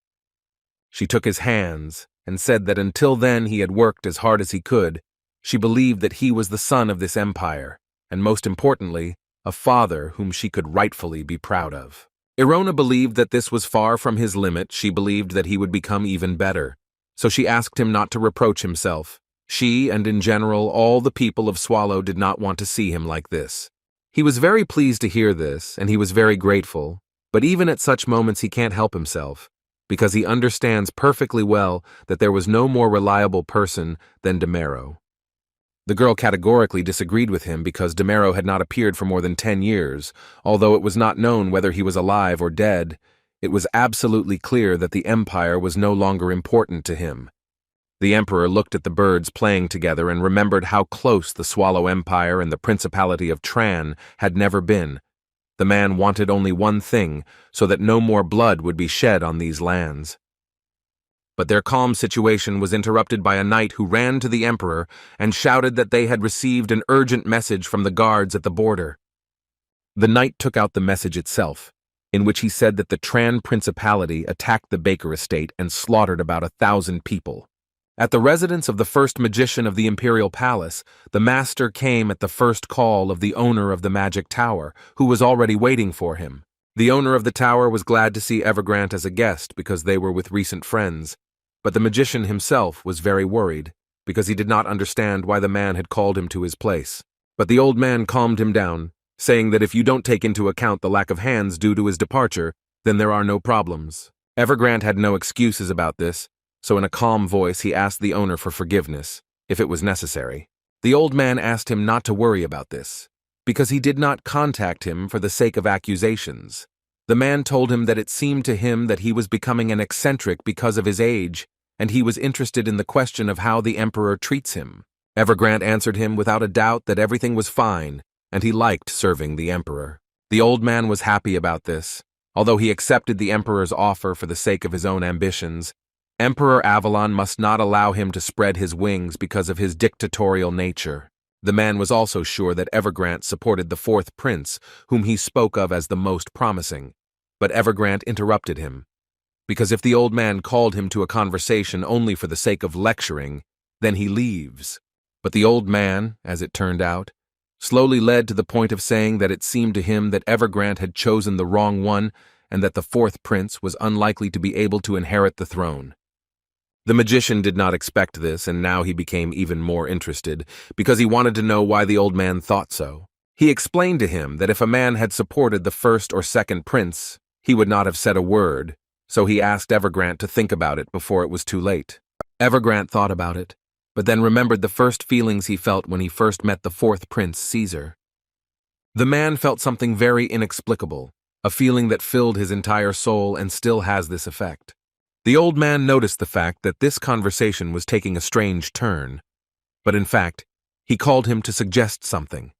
She took his hands and said that until then he had worked as hard as he could. She believed that he was the son of this empire, and most importantly, a father whom she could rightfully be proud of. Irona believed that this was far from his limit. She believed that he would become even better. So she asked him not to reproach himself. She, and in general, all the people of Swallow did not want to see him like this. He was very pleased to hear this, and he was very grateful, but even at such moments he can't help himself, because he understands perfectly well that there was no more reliable person than Demaro. The girl categorically disagreed with him because Demaro had not appeared for more than 10 years, although it was not known whether he was alive or dead. It was absolutely clear that the empire was no longer important to him. The emperor looked at the birds playing together and remembered how close the Swallow Empire and the Principality of Tran had never been. The man wanted only one thing, so that no more blood would be shed on these lands. But their calm situation was interrupted by a knight who ran to the emperor and shouted that they had received an urgent message from the guards at the border. The knight took out the message itself, in which he said that the Tran Principality attacked the Baker estate and slaughtered about 1,000 people. At the residence of the first magician of the Imperial Palace, the master came at the first call of the owner of the Magic Tower, who was already waiting for him. The owner of the tower was glad to see Evergrant as a guest because they were with recent friends, but the magician himself was very worried because he did not understand why the man had called him to his place. But the old man calmed him down, saying that if you don't take into account the lack of hands due to his departure, then there are no problems. Evergrant had no excuses about this, so in a calm voice he asked the owner for forgiveness, if it was necessary. The old man asked him not to worry about this, because he did not contact him for the sake of accusations. The man told him that it seemed to him that he was becoming an eccentric because of his age, and he was interested in the question of how the emperor treats him. Evergrant answered him without a doubt that everything was fine, and he liked serving the emperor. The old man was happy about this. Although he accepted the emperor's offer for the sake of his own ambitions, Emperor Avalon must not allow him to spread his wings because of his dictatorial nature. The man was also sure that Evergrant supported the fourth prince, whom he spoke of as the most promising. But Evergrant interrupted him, because if the old man called him to a conversation only for the sake of lecturing, then he leaves. But the old man, as it turned out, slowly led to the point of saying that it seemed to him that Evergrant had chosen the wrong one and that the fourth prince was unlikely to be able to inherit the throne. The magician did not expect this, and now he became even more interested, because he wanted to know why the old man thought so. He explained to him that if a man had supported the first or second prince, he would not have said a word, so he asked Evergrant to think about it before it was too late. Evergrant thought about it, but then remembered the first feelings he felt when he first met the fourth prince, Caesar. The man felt something very inexplicable, a feeling that filled his entire soul and still has this effect. The old man noticed the fact that this conversation was taking a strange turn, but in fact, he called him to suggest something.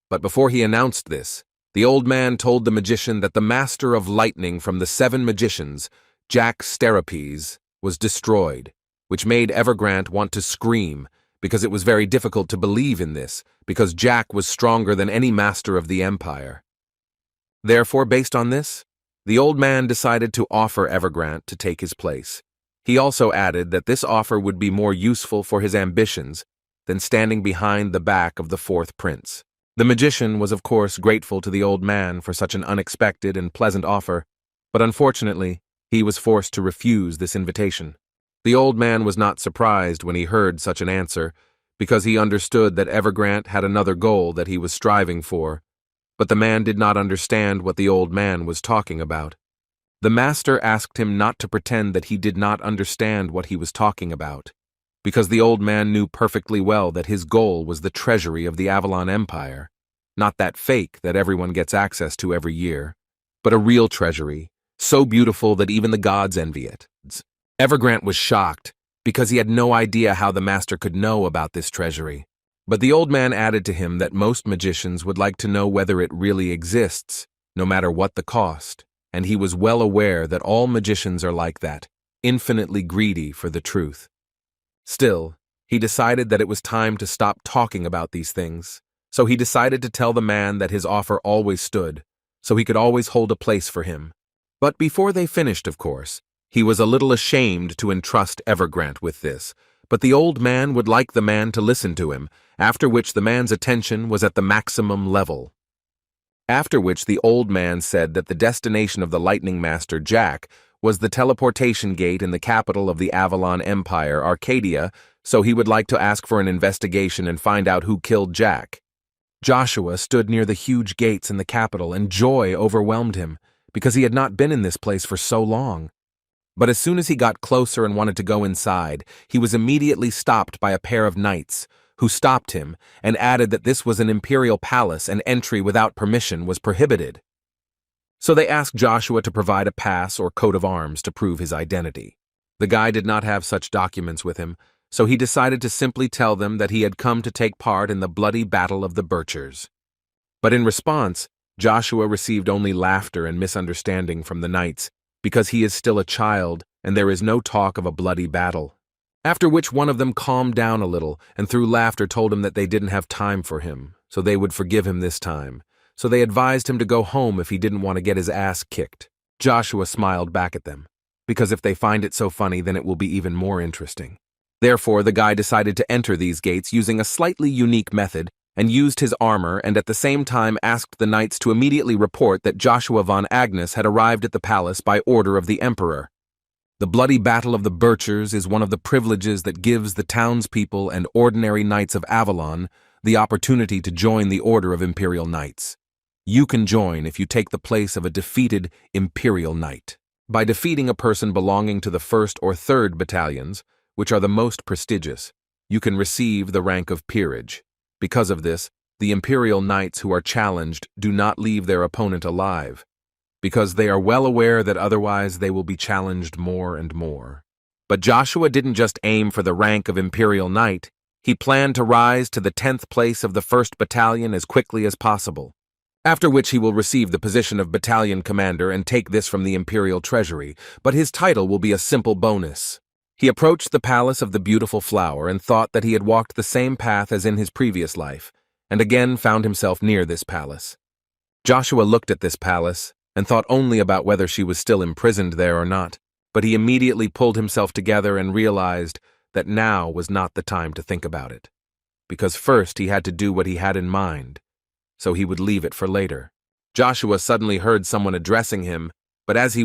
But before he announced this, the old man told the magician that the master of lightning from the 7 magicians, Jack Sterapes, was destroyed, which made Evergrant want to scream, because it was very difficult to believe in this, because Jack was stronger than any master of the empire. Therefore, based on this, the old man decided to offer Evergrant to take his place. He also added that this offer would be more useful for his ambitions than standing behind the back of the fourth prince. The magician was of course grateful to the old man for such an unexpected and pleasant offer, but unfortunately, he was forced to refuse this invitation. The old man was not surprised when he heard such an answer, because he understood that Evergrant had another goal that he was striving for, but the man did not understand what the old man was talking about. The master asked him not to pretend that he did not understand what he was talking about, because the old man knew perfectly well that his goal was the treasury of the Avalon Empire, not that fake that everyone gets access to every year, but a real treasury, so beautiful that even the gods envy it. Evergrant was shocked, because he had no idea how the master could know about this treasury. But the old man added to him that most magicians would like to know whether it really exists, no matter what the cost, and he was well aware that all magicians are like that, infinitely greedy for the truth. Still, he decided that it was time to stop talking about these things, so he decided to tell the man that his offer always stood, so he could always hold a place for him. But before they finished, of course, he was a little ashamed to entrust Evergrant with this, but the old man would like the man to listen to him, after which the man's attention was at the maximum level. After which the old man said that the destination of the Lightning Master, Jack, was the teleportation gate in the capital of the Avalon Empire, Arcadia, so he would like to ask for an investigation and find out who killed Jack. Joshua stood near the huge gates in the capital, and joy overwhelmed him, because he had not been in this place for so long. But as soon as he got closer and wanted to go inside, he was immediately stopped by a pair of knights, who stopped him and added that this was an imperial palace and entry without permission was prohibited. So they asked Joshua to provide a pass or coat of arms to prove his identity. The guy did not have such documents with him, so he decided to simply tell them that he had come to take part in the bloody Battle of the Birchers. But in response, Joshua received only laughter and misunderstanding from the knights, because he is still a child and there is no talk of a bloody battle. After which one of them calmed down a little and through laughter told him that they didn't have time for him, so they would forgive him this time. so they advised him to go home if he didn't want to get his ass kicked. Joshua smiled back at them, because if they find it so funny, then it will be even more interesting. Therefore, the guy decided to enter these gates using a slightly unique method and used his armor, and at the same time asked the knights to immediately report that Joshua von Agnes had arrived at the palace by order of the emperor. The bloody Battle of the Birchers is one of the privileges that gives the townspeople and ordinary knights of Avalon the opportunity to join the Order of Imperial Knights. You can join if you take the place of a defeated Imperial Knight. By defeating a person belonging to the 1st or 3rd battalions, which are the most prestigious, you can receive the rank of peerage. Because of this, the Imperial Knights who are challenged do not leave their opponent alive, because they are well aware that otherwise they will be challenged more and more. But Joshua didn't just aim for the rank of Imperial Knight, he planned to rise to the 10th place of the 1st Battalion as quickly as possible, after which he will receive the position of Battalion Commander and take this from the Imperial Treasury, but his title will be a simple bonus. He approached the Palace of the Beautiful Flower and thought that he had walked the same path as in his previous life, and again found himself near this palace. Joshua looked at this palace and thought only about whether she was still imprisoned there or not, but he immediately pulled himself together and realized that now was not the time to think about it, because first he had to do what he had in mind, so he would leave it for later. Joshua suddenly heard someone addressing him, but as he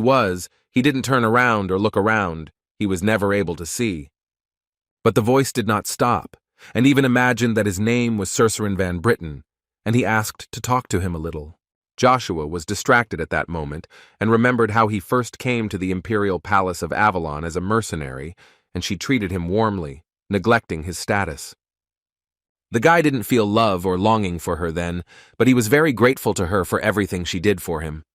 didn't turn around or look around. He was never able to see. But the voice did not stop, and even imagined that his name was Cercerin van Britten, and he asked to talk to him a little. Joshua was distracted at that moment, and remembered how he first came to the Imperial Palace of Avalon as a mercenary, and she treated him warmly, neglecting his status. The guy didn't feel love or longing for her then, but he was very grateful to her for everything she did for him.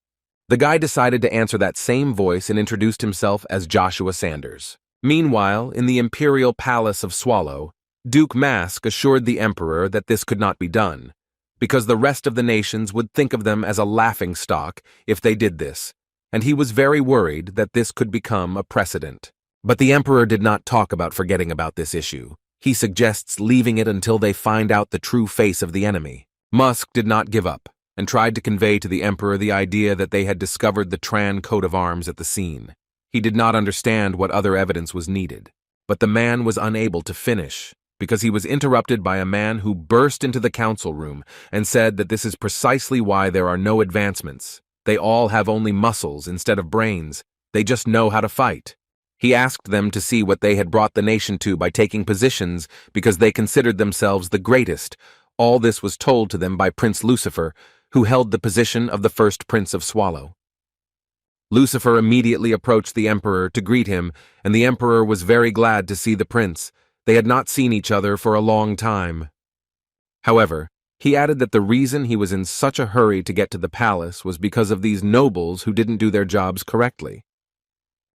The guy decided to answer that same voice and introduced himself as Joshua Sanders. Meanwhile, in the Imperial Palace of Swallow, Duke Mask assured the Emperor that this could not be done, because the rest of the nations would think of them as a laughingstock if they did this, and he was very worried that this could become a precedent. But the Emperor did not talk about forgetting about this issue. He suggests leaving it until they find out the true face of the enemy. Musk did not give up, and tried to convey to the Emperor the idea that they had discovered the Tran coat of arms at the scene. He did not understand what other evidence was needed, but the man was unable to finish, because he was interrupted by a man who burst into the council room and said that this is precisely why there are no advancements. They all have only muscles instead of brains. They just know how to fight. He asked them to see what they had brought the nation to by taking positions because they considered themselves the greatest. All this was told to them by Prince Lucifer, who held the position of the first Prince of Swallow. Lucifer immediately approached the Emperor to greet him, and the Emperor was very glad to see the prince. They had not seen each other for a long time. However, he added that the reason he was in such a hurry to get to the palace was because of these nobles who didn't do their jobs correctly.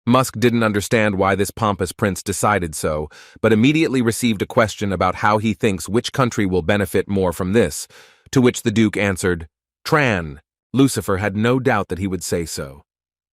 Musk didn't understand why this pompous prince decided so, but immediately received a question about how he thinks which country will benefit more from this, to which the Duke answered, Tran. Lucifer had no doubt that he would say so.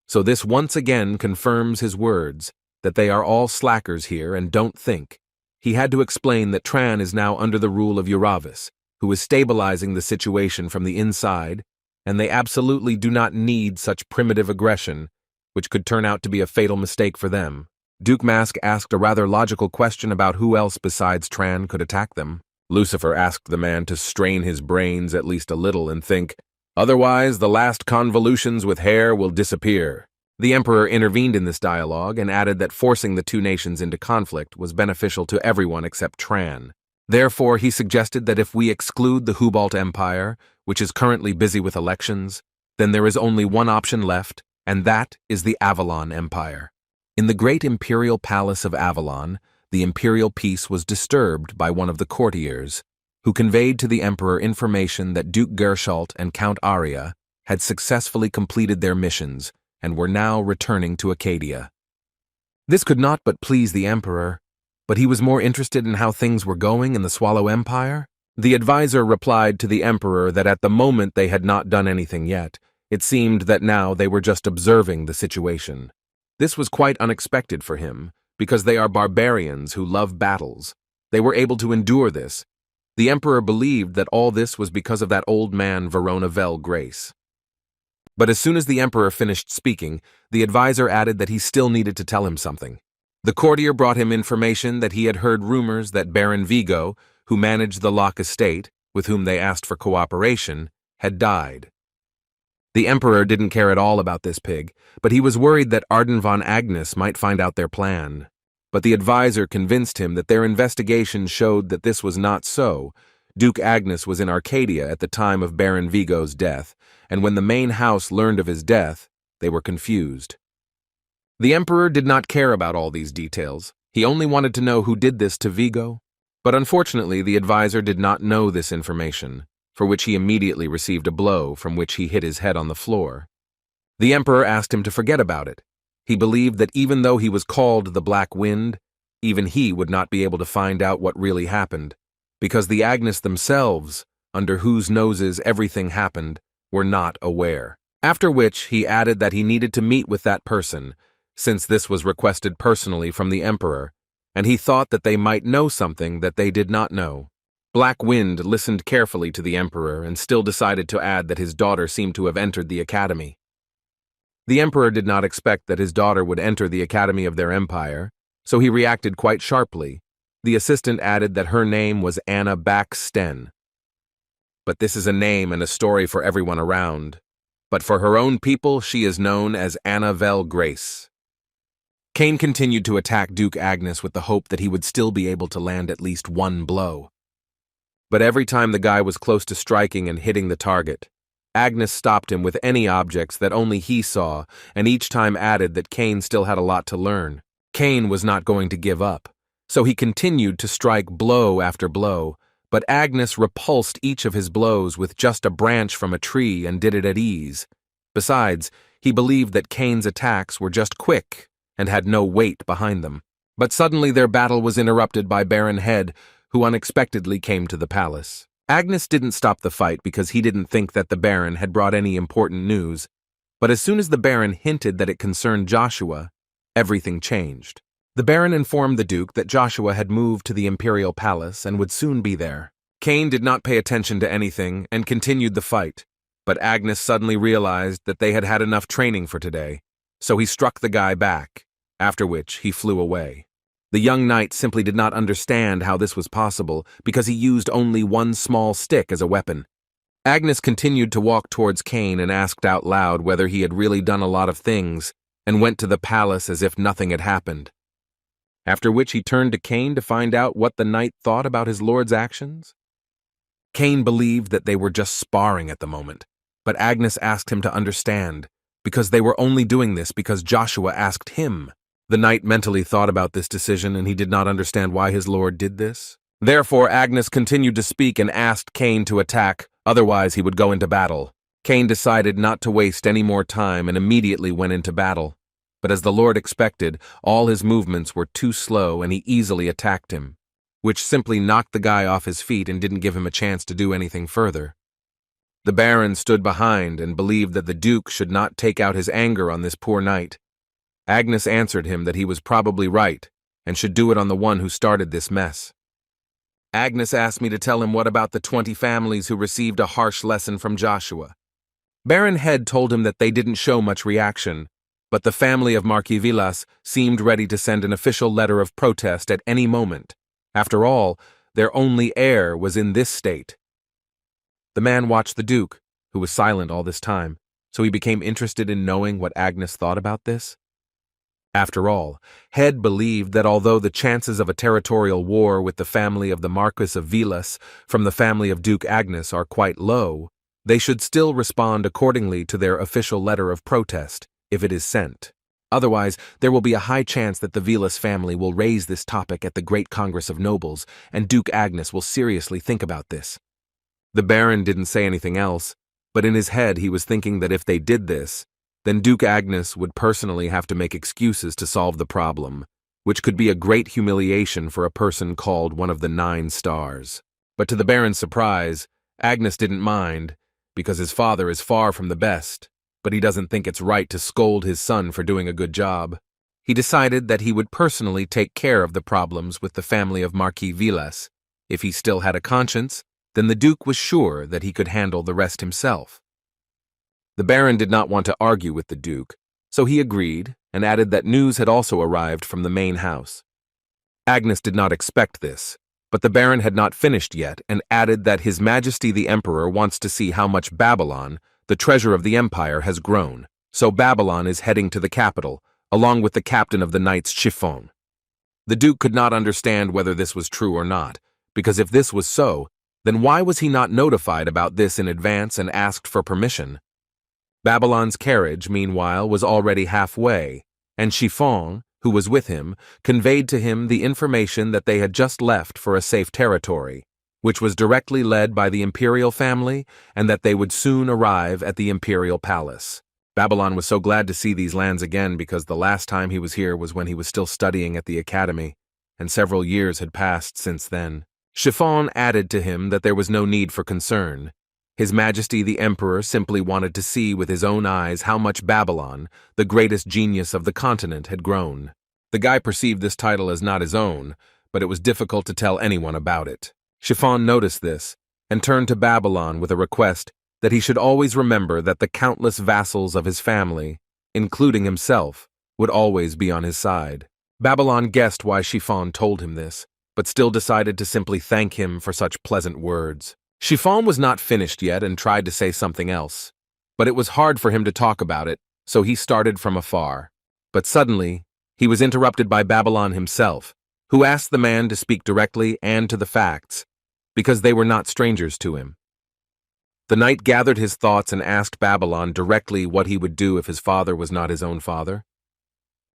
So this once again confirms his words, that they are all slackers here and don't think. He had to explain that Tran is now under the rule of Uravis, who is stabilizing the situation from the inside, and they absolutely do not need such primitive aggression, which could turn out to be a fatal mistake for them. Duke Mask asked a rather logical question about who else besides Tran could attack them. Lucifer asked the man to strain his brains at least a little and think, otherwise the last convolutions with hair will disappear. The Emperor intervened in this dialogue and added that forcing the two nations into conflict was beneficial to everyone except Tran. Therefore, he suggested that if we exclude the Hubalt Empire, which is currently busy with elections, then there is only one option left, and that is the Avalon Empire. In the great imperial palace of Avalon, the imperial peace was disturbed by one of the courtiers, who conveyed to the emperor information that Duke Gershalt and Count Aria had successfully completed their missions and were now returning to Acadia. This could not but please the emperor, but he was more interested in how things were going in the Swallow Empire. The advisor replied to the emperor that at the moment they had not done anything yet. It seemed that now they were just observing the situation. This was quite unexpected for him, because they are barbarians who love battles. They were able to endure this, The emperor believed that all this was because of that old man Verona Vel Grace. But as soon as the emperor finished speaking, the advisor added that he still needed to tell him something. The courtier brought him information that he had heard rumors that Baron Vigo, who managed the Locke estate, with whom they asked for cooperation, had died. The emperor didn't care at all about this pig, but he was worried that Arden von Agnes might find out their plan. But the advisor convinced him that their investigation showed that this was not so. Duke Agnes was in Arcadia at the time of Baron Vigo's death, and when the main house learned of his death, they were confused. The emperor did not care about all these details. He only wanted to know who did this to Vigo. But unfortunately, the advisor did not know this information, for which he immediately received a blow from which he hit his head on the floor. The emperor asked him to forget about it. He believed that even though he was called the Black Wind, even he would not be able to find out what really happened, because the Agnes themselves, under whose noses everything happened, were not aware. After which he added that he needed to meet with that person, since this was requested personally from the emperor, and he thought that they might know something that they did not know. Black Wind listened carefully to the emperor and still decided to add that his daughter seemed to have entered the academy. The emperor did not expect that his daughter would enter the academy of their empire, so he reacted quite sharply. The assistant added that her name was Anna Backsten. But this is a name and a story for everyone around. But for her own people, she is known as Anna Vel Grace. Kane continued to attack Duke Agnes with the hope that he would still be able to land at least one blow. But every time the guy was close to striking and hitting the target, Agnes stopped him with any objects that only he saw, and each time added that Kane still had a lot to learn. Kane was not going to give up, so he continued to strike blow after blow, but Agnes repulsed each of his blows with just a branch from a tree and did it at ease. Besides, he believed that Kane's attacks were just quick and had no weight behind them. But suddenly their battle was interrupted by Baron Head, who unexpectedly came to the palace. Agnes didn't stop the fight because he didn't think that the Baron had brought any important news, but as soon as the Baron hinted that it concerned Joshua, everything changed. The Baron informed the Duke that Joshua had moved to the Imperial Palace and would soon be there. Kane did not pay attention to anything and continued the fight, but Agnes suddenly realized that they had had enough training for today, so he struck the guy back, after which he flew away. The young knight simply did not understand how this was possible because he used only one small stick as a weapon. Agnes continued to walk towards Kane and asked out loud whether he had really done a lot of things and went to the palace as if nothing had happened. After which he turned to Kane to find out what the knight thought about his lord's actions. Kane believed that they were just sparring at the moment, but Agnes asked him to understand, because they were only doing this because Joshua asked him. The knight mentally thought about this decision and he did not understand why his lord did this. Therefore, Agnes continued to speak and asked Kane to attack, otherwise he would go into battle. Kane decided not to waste any more time and immediately went into battle. But as the lord expected, all his movements were too slow and he easily attacked him, which simply knocked the guy off his feet and didn't give him a chance to do anything further. The Baron stood behind and believed that the Duke should not take out his anger on this poor knight. Agnes answered him that he was probably right and should do it on the one who started this mess. Agnes asked me to tell him what about the 20 families who received a harsh lesson from Joshua. Baron Head told him that they didn't show much reaction, but the family of Marquis Villas seemed ready to send an official letter of protest at any moment. After all, their only heir was in this state. The man watched the Duke, who was silent all this time, so he became interested in knowing what Agnes thought about this. After all, Head believed that although the chances of a territorial war with the family of the Marquis of Villas from the family of Duke Agnes are quite low, they should still respond accordingly to their official letter of protest, if it is sent. Otherwise, there will be a high chance that the Villas family will raise this topic at the Great Congress of Nobles, and Duke Agnes will seriously think about this. The Baron didn't say anything else, but in his head he was thinking that if they did this, then Duke Agnes would personally have to make excuses to solve the problem, which could be a great humiliation for a person called one of the 9 stars. But to the Baron's surprise, Agnes didn't mind, because his father is far from the best, but he doesn't think it's right to scold his son for doing a good job. He decided that he would personally take care of the problems with the family of Marquis Villas, If he still had a conscience, then the Duke was sure that he could handle the rest himself. The Baron did not want to argue with the Duke, so he agreed and added that news had also arrived from the main house. Agnes did not expect this, but the Baron had not finished yet and added that His Majesty the Emperor wants to see how much Babylon, the treasure of the empire, has grown, so Babylon is heading to the capital, along with the captain of the Knights Chiffon. The Duke could not understand whether this was true or not, because if this was so, then why was he not notified about this in advance and asked for permission? Babylon's carriage, meanwhile, was already halfway, and Chiffon, who was with him, conveyed to him the information that they had just left for a safe territory, which was directly led by the imperial family, and that they would soon arrive at the imperial palace. Babylon was so glad to see these lands again because the last time he was here was when he was still studying at the academy, and several years had passed since then. Chiffon added to him that there was no need for concern. His Majesty the Emperor simply wanted to see with his own eyes how much Babylon, the greatest genius of the continent, had grown. The guy perceived this title as not his own, but it was difficult to tell anyone about it. Chiffon noticed this, and turned to Babylon with a request that he should always remember that the countless vassals of his family, including himself, would always be on his side. Babylon guessed why Chiffon told him this, but still decided to simply thank him for such pleasant words. Chiffon was not finished yet and tried to say something else, but it was hard for him to talk about it, so he started from afar. But suddenly, he was interrupted by Babylon himself, who asked the man to speak directly and to the facts, because they were not strangers to him. The knight gathered his thoughts and asked Babylon directly what he would do if his father was not his own father.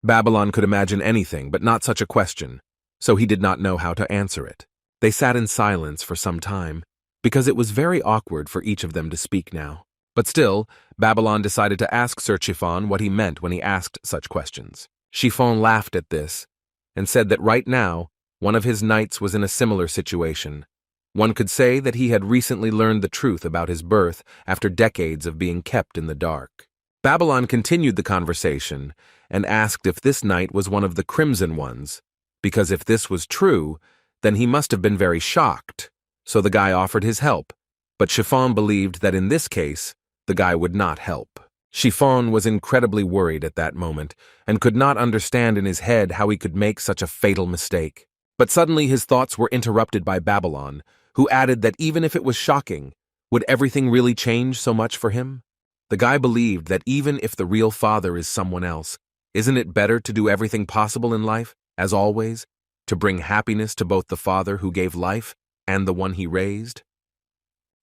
Babylon could imagine anything, but not such a question, so he did not know how to answer it. They sat in silence for some time, because it was very awkward for each of them to speak now. But still, Babylon decided to ask Sir Chiffon what he meant when he asked such questions. Chiffon laughed at this, and said that right now, one of his knights was in a similar situation. One could say that he had recently learned the truth about his birth after decades of being kept in the dark. Babylon continued the conversation, and asked if this knight was one of the Crimson Ones, because if this was true, then he must have been very shocked. So the guy offered his help, but Chiffon believed that in this case, the guy would not help. Chiffon was incredibly worried at that moment, and could not understand in his head how he could make such a fatal mistake. But suddenly his thoughts were interrupted by Babylon, who added that even if it was shocking, would everything really change so much for him? The guy believed that even if the real father is someone else, isn't it better to do everything possible in life, as always, to bring happiness to both the father who gave life and the one he raised?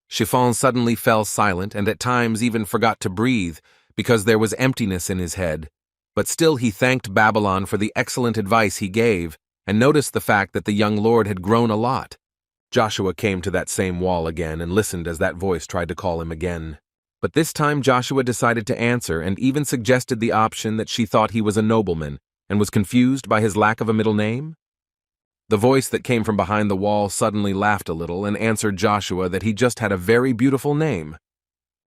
Chiffon suddenly fell silent and at times even forgot to breathe because there was emptiness in his head, but still he thanked Babylon for the excellent advice he gave and noticed the fact that the young lord had grown a lot. Joshua came to that same wall again and listened as that voice tried to call him again. But this time Joshua decided to answer and even suggested the option that she thought he was a nobleman and was confused by his lack of a middle name. The voice that came from behind the wall suddenly laughed a little and answered Joshua that he just had a very beautiful name.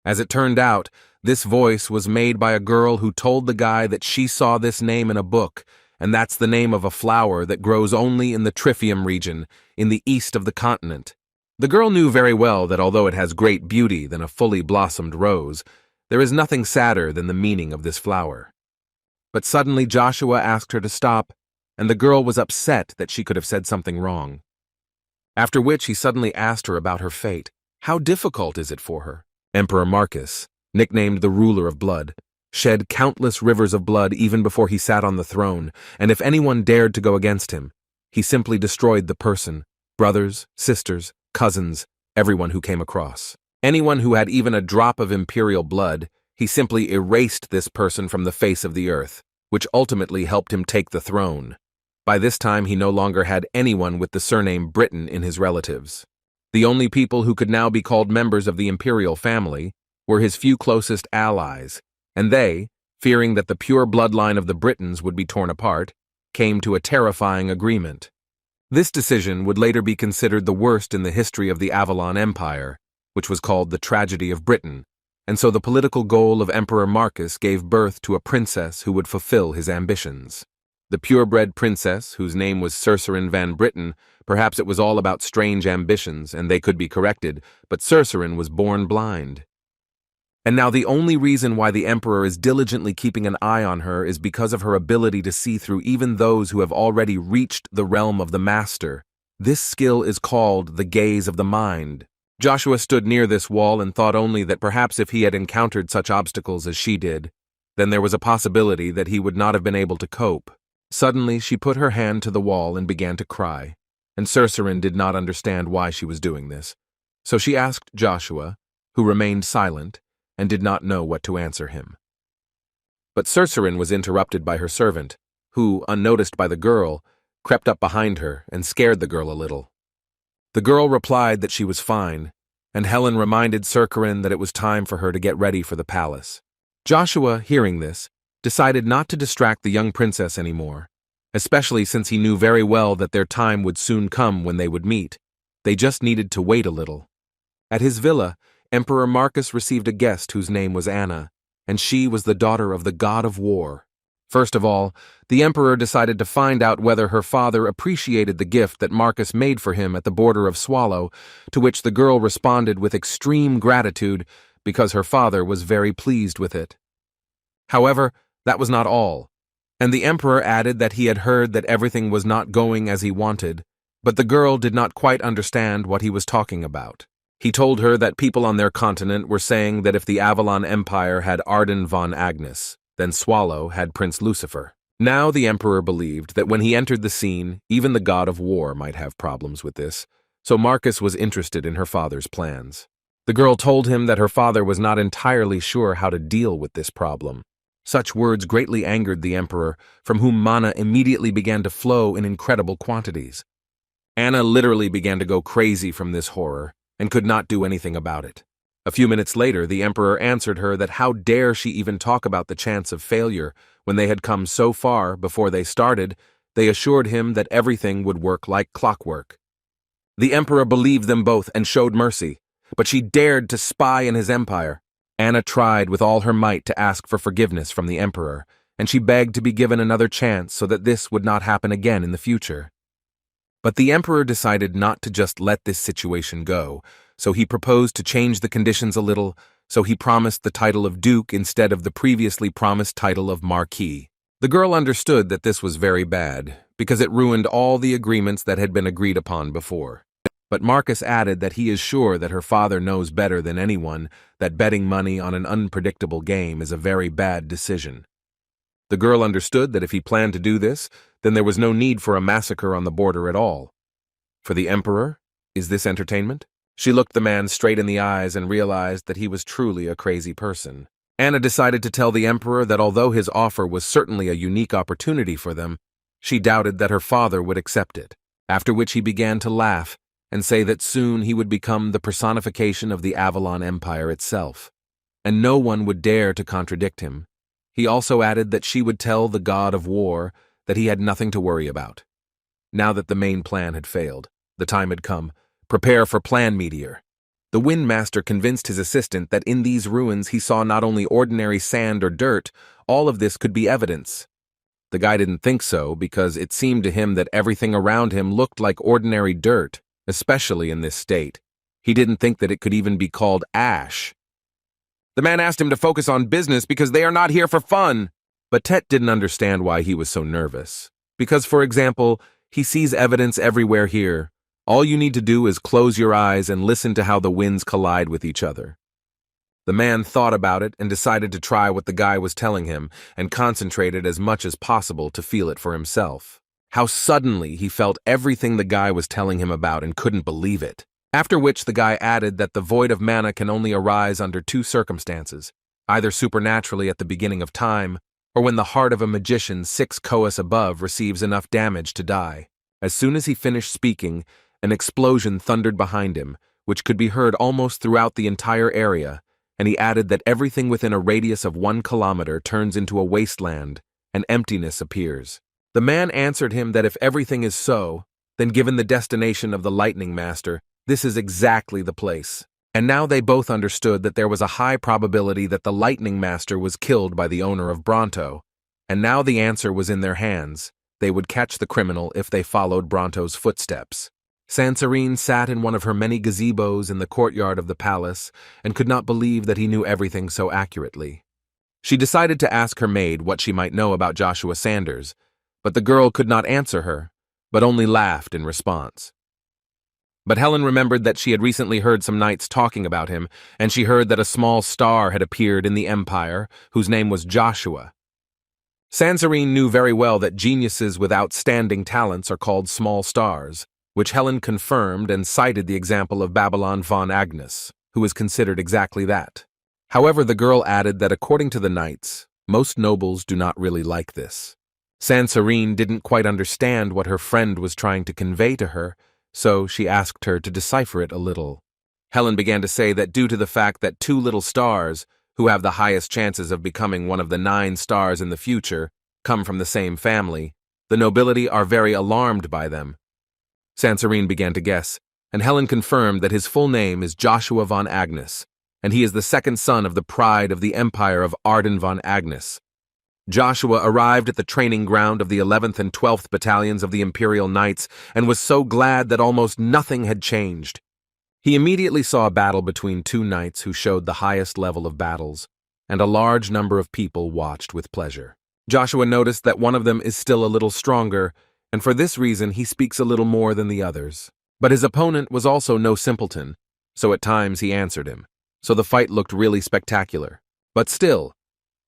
As it turned out, this voice was made by a girl who told the guy that she saw this name in a book, and that's the name of a flower that grows only in the Triphium region, in the east of the continent. The girl knew very well that although it has great beauty than a fully blossomed rose, there is nothing sadder than the meaning of this flower. But suddenly Joshua asked her to stop, and the girl was upset that she could have said something wrong. After which he suddenly asked her about her fate. How difficult is it for her? Emperor Marcus, nicknamed the ruler of blood, shed countless rivers of blood even before he sat on the throne, and if anyone dared to go against him, he simply destroyed the person, brothers, sisters, cousins, everyone who came across. Anyone who had even a drop of imperial blood, he simply erased this person from the face of the earth, which ultimately helped him take the throne. By this time, he no longer had anyone with the surname Britain in his relatives. The only people who could now be called members of the imperial family were his few closest allies, and they, fearing that the pure bloodline of the Britons would be torn apart, came to a terrifying agreement. This decision would later be considered the worst in the history of the Avalon Empire, which was called the Tragedy of Britain, and so the political goal of Emperor Marcus gave birth to a princess who would fulfill his ambitions. The purebred princess, whose name was Cercerin van Britten, perhaps it was all about strange ambitions, and they could be corrected, but Cercerin was born blind. And now the only reason why the Emperor is diligently keeping an eye on her is because of her ability to see through even those who have already reached the realm of the Master. This skill is called the gaze of the mind. Joshua stood near this wall and thought only that perhaps if he had encountered such obstacles as she did, then there was a possibility that he would not have been able to cope. Suddenly, she put her hand to the wall and began to cry, and Cercerin did not understand why she was doing this. So she asked Joshua, who remained silent, and did not know what to answer him. But Cercerin was interrupted by her servant, who, unnoticed by the girl, crept up behind her and scared the girl a little. The girl replied that she was fine, and Helen reminded Cercerin that it was time for her to get ready for the palace. Joshua, hearing this, decided not to distract the young princess anymore, especially since he knew very well that their time would soon come when they would meet. They just needed to wait a little. At his villa, Emperor Marcus received a guest whose name was Anna, and she was the daughter of the god of war. First of all, the emperor decided to find out whether her father appreciated the gift that Marcus made for him at the border of Swallow, to which the girl responded with extreme gratitude because her father was very pleased with it. However, that was not all, and the emperor added that he had heard that everything was not going as he wanted, but the girl did not quite understand what he was talking about. He told her that people on their continent were saying that if the Avalon Empire had Arden von Agnes, then Swallow had Prince Lucifer. Now the emperor believed that when he entered the scene, even the god of war might have problems with this, so Marcus was interested in her father's plans. The girl told him that her father was not entirely sure how to deal with this problem. Such words greatly angered the emperor, from whom mana immediately began to flow in incredible quantities. Anna literally began to go crazy from this horror, and could not do anything about it. A few minutes later, the emperor answered her that how dare she even talk about the chance of failure when they had come so far before they started. They assured him that everything would work like clockwork. The emperor believed them both and showed mercy, but she dared to spy in his empire. Anna tried with all her might to ask for forgiveness from the emperor, and she begged to be given another chance so that this would not happen again in the future. But the emperor decided not to just let this situation go, so he proposed to change the conditions a little, so he promised the title of Duke instead of the previously promised title of Marquis. The girl understood that this was very bad, because it ruined all the agreements that had been agreed upon before. But Marcus added that he is sure that her father knows better than anyone that betting money on an unpredictable game is a very bad decision. The girl understood that if he planned to do this, then there was no need for a massacre on the border at all. For the emperor, is this entertainment? She looked the man straight in the eyes and realized that he was truly a crazy person. Anna decided to tell the emperor that although his offer was certainly a unique opportunity for them, she doubted that her father would accept it, after which he began to laugh and say that soon he would become the personification of the Avalon Empire itself, and no one would dare to contradict him. He also added that she would tell the god of war that he had nothing to worry about. Now that the main plan had failed, the time had come. Prepare for Plan Meteor. The Wind Master convinced his assistant that in these ruins he saw not only ordinary sand or dirt, all of this could be evidence. The guy didn't think so because it seemed to him that everything around him looked like ordinary dirt, especially in this state. He didn't think that it could even be called ash. The man asked him to focus on business because they are not here for fun. But Tet didn't understand why he was so nervous. Because, for example, he sees evidence everywhere here. All you need to do is close your eyes and listen to how the winds collide with each other. The man thought about it and decided to try what the guy was telling him and concentrated as much as possible to feel it for himself. How suddenly he felt everything the guy was telling him about and couldn't believe it. After which the guy added that the void of mana can only arise under two circumstances, either supernaturally at the beginning of time, or when the heart of a magician 6 koas above receives enough damage to die. As soon as he finished speaking, an explosion thundered behind him, which could be heard almost throughout the entire area, and he added that everything within a radius of 1 kilometer turns into a wasteland, and emptiness appears. The man answered him that if everything is so, then given the destination of the Lightning Master, this is exactly the place. And now they both understood that there was a high probability that the Lightning Master was killed by the owner of Bronto, and now the answer was in their hands, they would catch the criminal if they followed Bronto's footsteps. Sansarine sat in one of her many gazebos in the courtyard of the palace and could not believe that he knew everything so accurately. She decided to ask her maid what she might know about Joshua Sanders, but the girl could not answer her, but only laughed in response. But Helen remembered that she had recently heard some knights talking about him, and she heard that a small star had appeared in the Empire, whose name was Joshua. Sansarine knew very well that geniuses with outstanding talents are called small stars, which Helen confirmed and cited the example of Babylon von Agnes, who is considered exactly that. However, the girl added that according to the knights, most nobles do not really like this. Sansarine didn't quite understand what her friend was trying to convey to her, so she asked her to decipher it a little. Helen began to say that due to the fact that two little stars, who have the highest chances of becoming one of the 9 stars in the future, come from the same family, the nobility are very alarmed by them. Sansarine began to guess, and Helen confirmed that his full name is Joshua von Agnes, and he is the second son of the pride of the Empire of Arden von Agnes. Joshua arrived at the training ground of the 11th and 12th Battalions of the Imperial Knights and was so glad that almost nothing had changed. He immediately saw a battle between 2 knights who showed the highest level of battles, and a large number of people watched with pleasure. Joshua noticed that one of them is still a little stronger, and for this reason he speaks a little more than the others. But his opponent was also no simpleton, so at times he answered him. So the fight looked really spectacular. But still,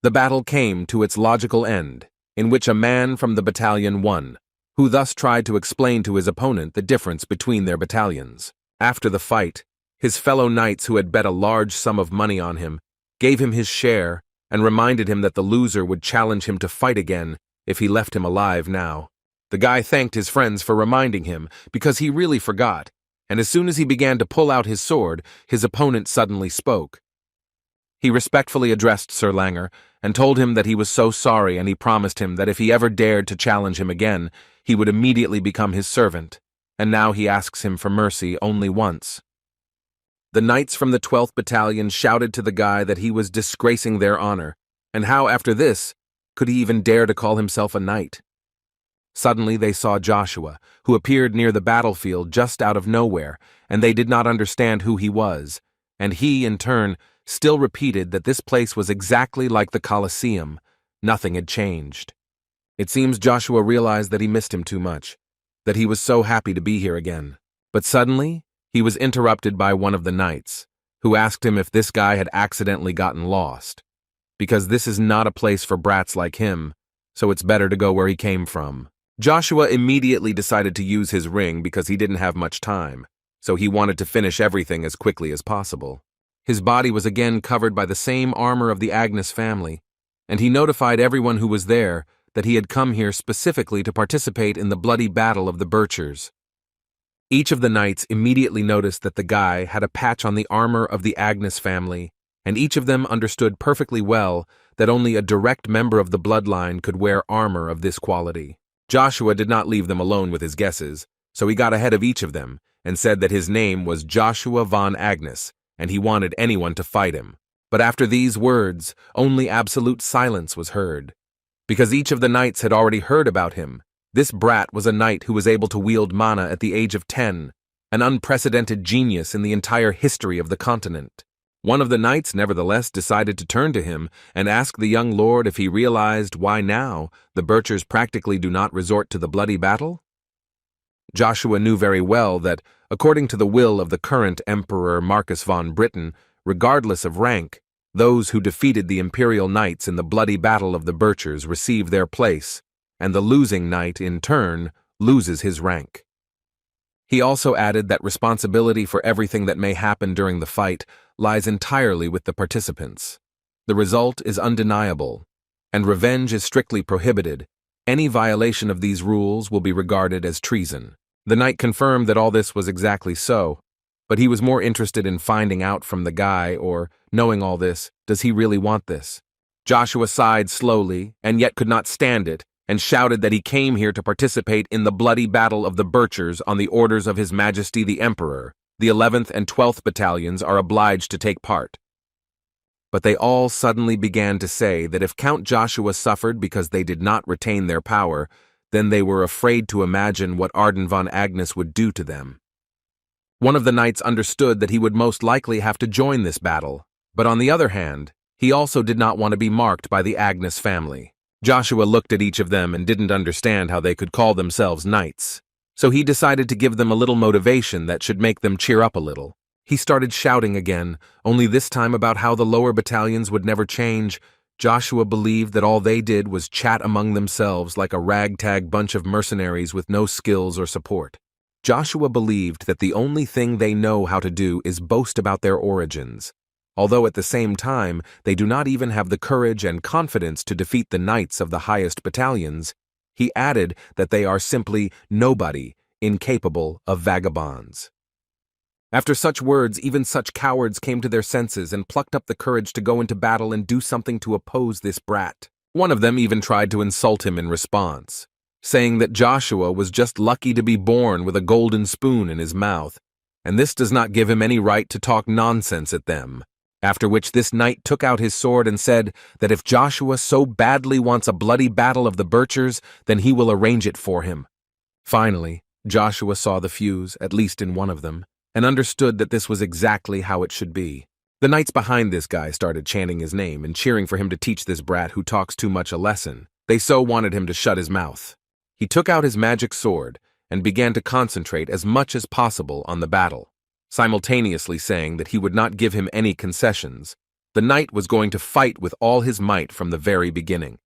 the battle came to its logical end, in which a man from the battalion won, who thus tried to explain to his opponent the difference between their battalions. After the fight, his fellow knights who had bet a large sum of money on him gave him his share and reminded him that the loser would challenge him to fight again if he left him alive now. The guy thanked his friends for reminding him because he really forgot, and as soon as he began to pull out his sword, his opponent suddenly spoke. He respectfully addressed Sir Langer and told him that he was so sorry, and he promised him that if he ever dared to challenge him again, he would immediately become his servant, and now he asks him for mercy only once. The knights from the 12th Battalion shouted to the guy that he was disgracing their honor, and how after this could he even dare to call himself a knight? Suddenly they saw Joshua, who appeared near the battlefield just out of nowhere, and they did not understand who he was, and he, in turn, still repeated that this place was exactly like the Colosseum. Nothing had changed. It seems Joshua realized that he missed him too much, that he was so happy to be here again. But suddenly, he was interrupted by one of the knights, who asked him if this guy had accidentally gotten lost, because this is not a place for brats like him, so it's better to go where he came from. Joshua immediately decided to use his ring because he didn't have much time, so he wanted to finish everything as quickly as possible. His body was again covered by the same armor of the Agnes family, and he notified everyone who was there that he had come here specifically to participate in the bloody battle of the Birchers. Each of the knights immediately noticed that the guy had a patch on the armor of the Agnes family, and each of them understood perfectly well that only a direct member of the bloodline could wear armor of this quality. Joshua did not leave them alone with his guesses, so he got ahead of each of them and said that his name was Joshua von Agnes, and he wanted anyone to fight him. But after these words, only absolute silence was heard. Because each of the knights had already heard about him, this brat was a knight who was able to wield mana at the age of 10, an unprecedented genius in the entire history of the continent. One of the knights, nevertheless, decided to turn to him and ask the young lord if he realized why now the Birchers practically do not resort to the bloody battle. Joshua knew very well that, according to the will of the current Emperor Marcus von Britain, regardless of rank, those who defeated the Imperial Knights in the bloody battle of the Birchers receive their place, and the losing knight, in turn, loses his rank. He also added that responsibility for everything that may happen during the fight lies entirely with the participants. The result is undeniable, and revenge is strictly prohibited. Any violation of these rules will be regarded as treason. The knight confirmed that all this was exactly so, but he was more interested in finding out from the guy, or, knowing all this, does he really want this? Joshua sighed slowly, and yet could not stand it, and shouted that he came here to participate in the bloody battle of the Birchers on the orders of His Majesty the Emperor. The 11th and 12th Battalions are obliged to take part. But they all suddenly began to say that if Count Joshua suffered because they did not retain their power, then they were afraid to imagine what Arden von Agnes would do to them. One of the knights understood that he would most likely have to join this battle, but on the other hand, he also did not want to be marked by the Agnes family. Joshua looked at each of them and didn't understand how they could call themselves knights, so he decided to give them a little motivation that should make them cheer up a little. He started shouting again, only this time about how the lower battalions would never change. Joshua believed that all they did was chat among themselves like a ragtag bunch of mercenaries with no skills or support. Joshua believed that the only thing they know how to do is boast about their origins, although at the same time they do not even have the courage and confidence to defeat the knights of the highest battalions. He added that they are simply nobody, incapable of vagabonds. After such words, even such cowards came to their senses and plucked up the courage to go into battle and do something to oppose this brat. One of them even tried to insult him in response, saying that Joshua was just lucky to be born with a golden spoon in his mouth, and this does not give him any right to talk nonsense at them. After which this knight took out his sword and said that if Joshua so badly wants a bloody battle of the Birchers, then he will arrange it for him. Finally, Joshua saw the fuse, at least in one of them, and understood that this was exactly how it should be. The knights behind this guy started chanting his name and cheering for him to teach this brat who talks too much a lesson. They so wanted him to shut his mouth. He took out his magic sword and began to concentrate as much as possible on the battle, simultaneously saying that he would not give him any concessions. The knight was going to fight with all his might from the very beginning.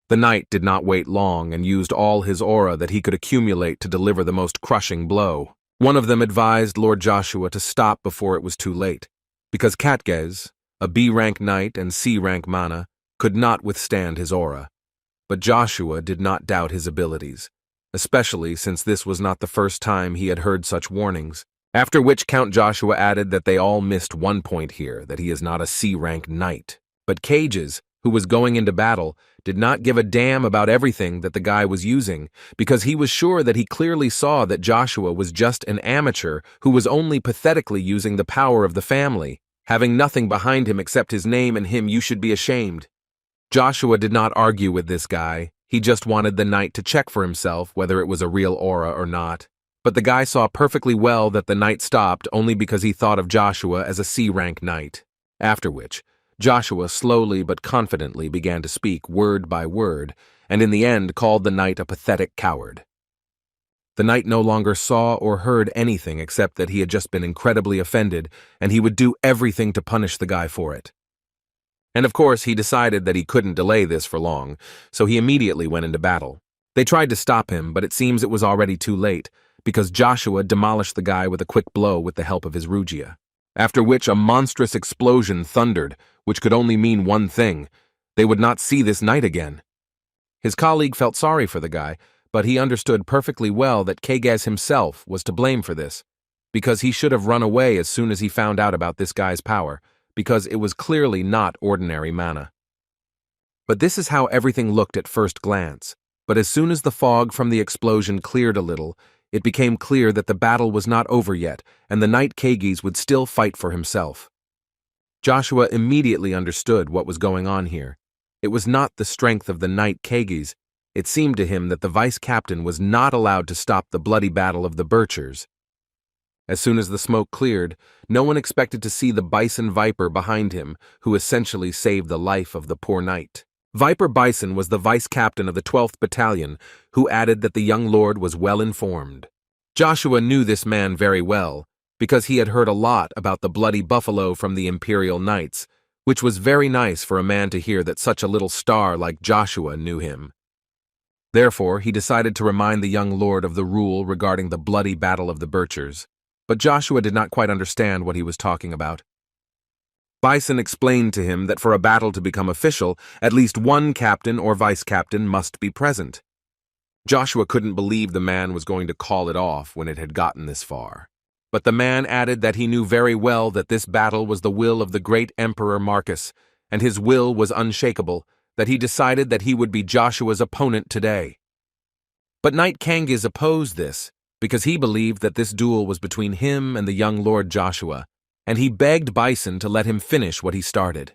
The knight did not wait long and used all his aura that he could accumulate to deliver the most crushing blow. One of them advised Lord Joshua to stop before it was too late, because Katges, a B-rank knight and C-rank mana, could not withstand his aura. But Joshua did not doubt his abilities, especially since this was not the first time he had heard such warnings. After which Count Joshua added that they all missed one point here, that he is not a C-rank knight. But Cages, who was going into battle, did not give a damn about everything that the guy was using, because he was sure that he clearly saw that Joshua was just an amateur who was only pathetically using the power of the family, having nothing behind him except his name and him. You should be ashamed. Joshua did not argue with this guy. He just wanted the knight to check for himself whether it was a real aura or not. But the guy saw perfectly well that the knight stopped only because he thought of Joshua as a C-rank knight. After which, Joshua slowly but confidently began to speak word by word, and in the end called the knight a pathetic coward. The knight no longer saw or heard anything except that he had just been incredibly offended, and he would do everything to punish the guy for it. And of course, he decided that he couldn't delay this for long, so he immediately went into battle. They tried to stop him, but it seems it was already too late, because Joshua demolished the guy with a quick blow with the help of his Rugia. After which a monstrous explosion thundered, which could only mean one thing: they would not see this knight again. His colleague felt sorry for the guy, but he understood perfectly well that Kagaz himself was to blame for this, because he should have run away as soon as he found out about this guy's power, because it was clearly not ordinary mana. But this is how everything looked at first glance. But as soon as the fog from the explosion cleared a little, it became clear that the battle was not over yet, and the knight Kagaz would still fight for himself. Joshua immediately understood what was going on here. It was not the strength of the knight Kagaz. It seemed to him that the vice-captain was not allowed to stop the bloody battle of the Birchers. As soon as the smoke cleared, no one expected to see the Bison Viper behind him, who essentially saved the life of the poor knight. Viper Bison was the vice-captain of the 12th Battalion, who added that the young lord was well informed. Joshua knew this man very well, because he had heard a lot about the bloody buffalo from the Imperial Knights, which was very nice for a man to hear that such a little star like Joshua knew him. Therefore, he decided to remind the young lord of the rule regarding the bloody battle of the Birchers. But Joshua did not quite understand what he was talking about. Bison explained to him that for a battle to become official, at least one captain or vice-captain must be present. Joshua couldn't believe the man was going to call it off when it had gotten this far. But the man added that he knew very well that this battle was the will of the great Emperor Marcus, and his will was unshakable, that he decided that he would be Joshua's opponent today. But Knight Kangiz opposed this, because he believed that this duel was between him and the young Lord Joshua, and he begged Bison to let him finish what he started.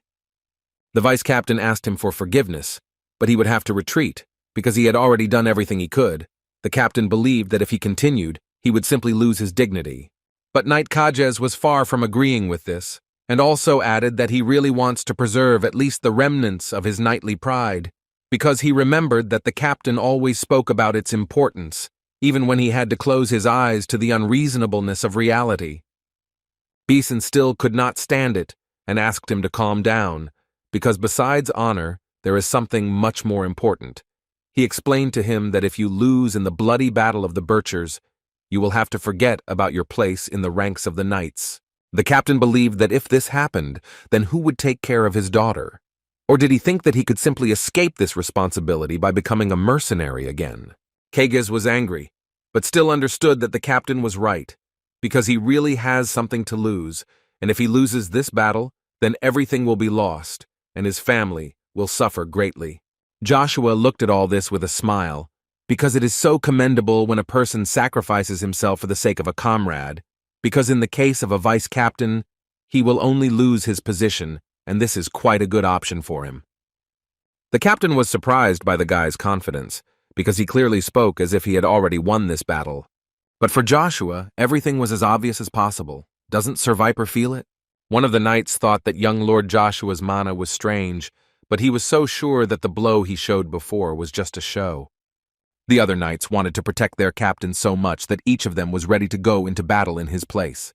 The vice-captain asked him for forgiveness, but he would have to retreat, because he had already done everything he could. The captain believed that if he continued, he would simply lose his dignity. But Knight Kajes was far from agreeing with this, and also added that he really wants to preserve at least the remnants of his knightly pride, because he remembered that the captain always spoke about its importance, even when he had to close his eyes to the unreasonableness of reality. Beeson still could not stand it, and asked him to calm down, because besides honor, there is something much more important. He explained to him that if you lose in the bloody battle of the Birchers, you will have to forget about your place in the ranks of the knights. The captain believed that if this happened, then who would take care of his daughter? Or did he think that he could simply escape this responsibility by becoming a mercenary again? Kages was angry, but still understood that the captain was right, because he really has something to lose, and if he loses this battle, then everything will be lost, and his family will suffer greatly. Joshua looked at all this with a smile, because it is so commendable when a person sacrifices himself for the sake of a comrade, because in the case of a vice captain, he will only lose his position, and this is quite a good option for him. The captain was surprised by the guy's confidence, because he clearly spoke as if he had already won this battle. But for Joshua, everything was as obvious as possible. Doesn't Sir Viper feel it? One of the knights thought that young Lord Joshua's mana was strange, but he was so sure that the blow he showed before was just a show. The other knights wanted to protect their captain so much that each of them was ready to go into battle in his place.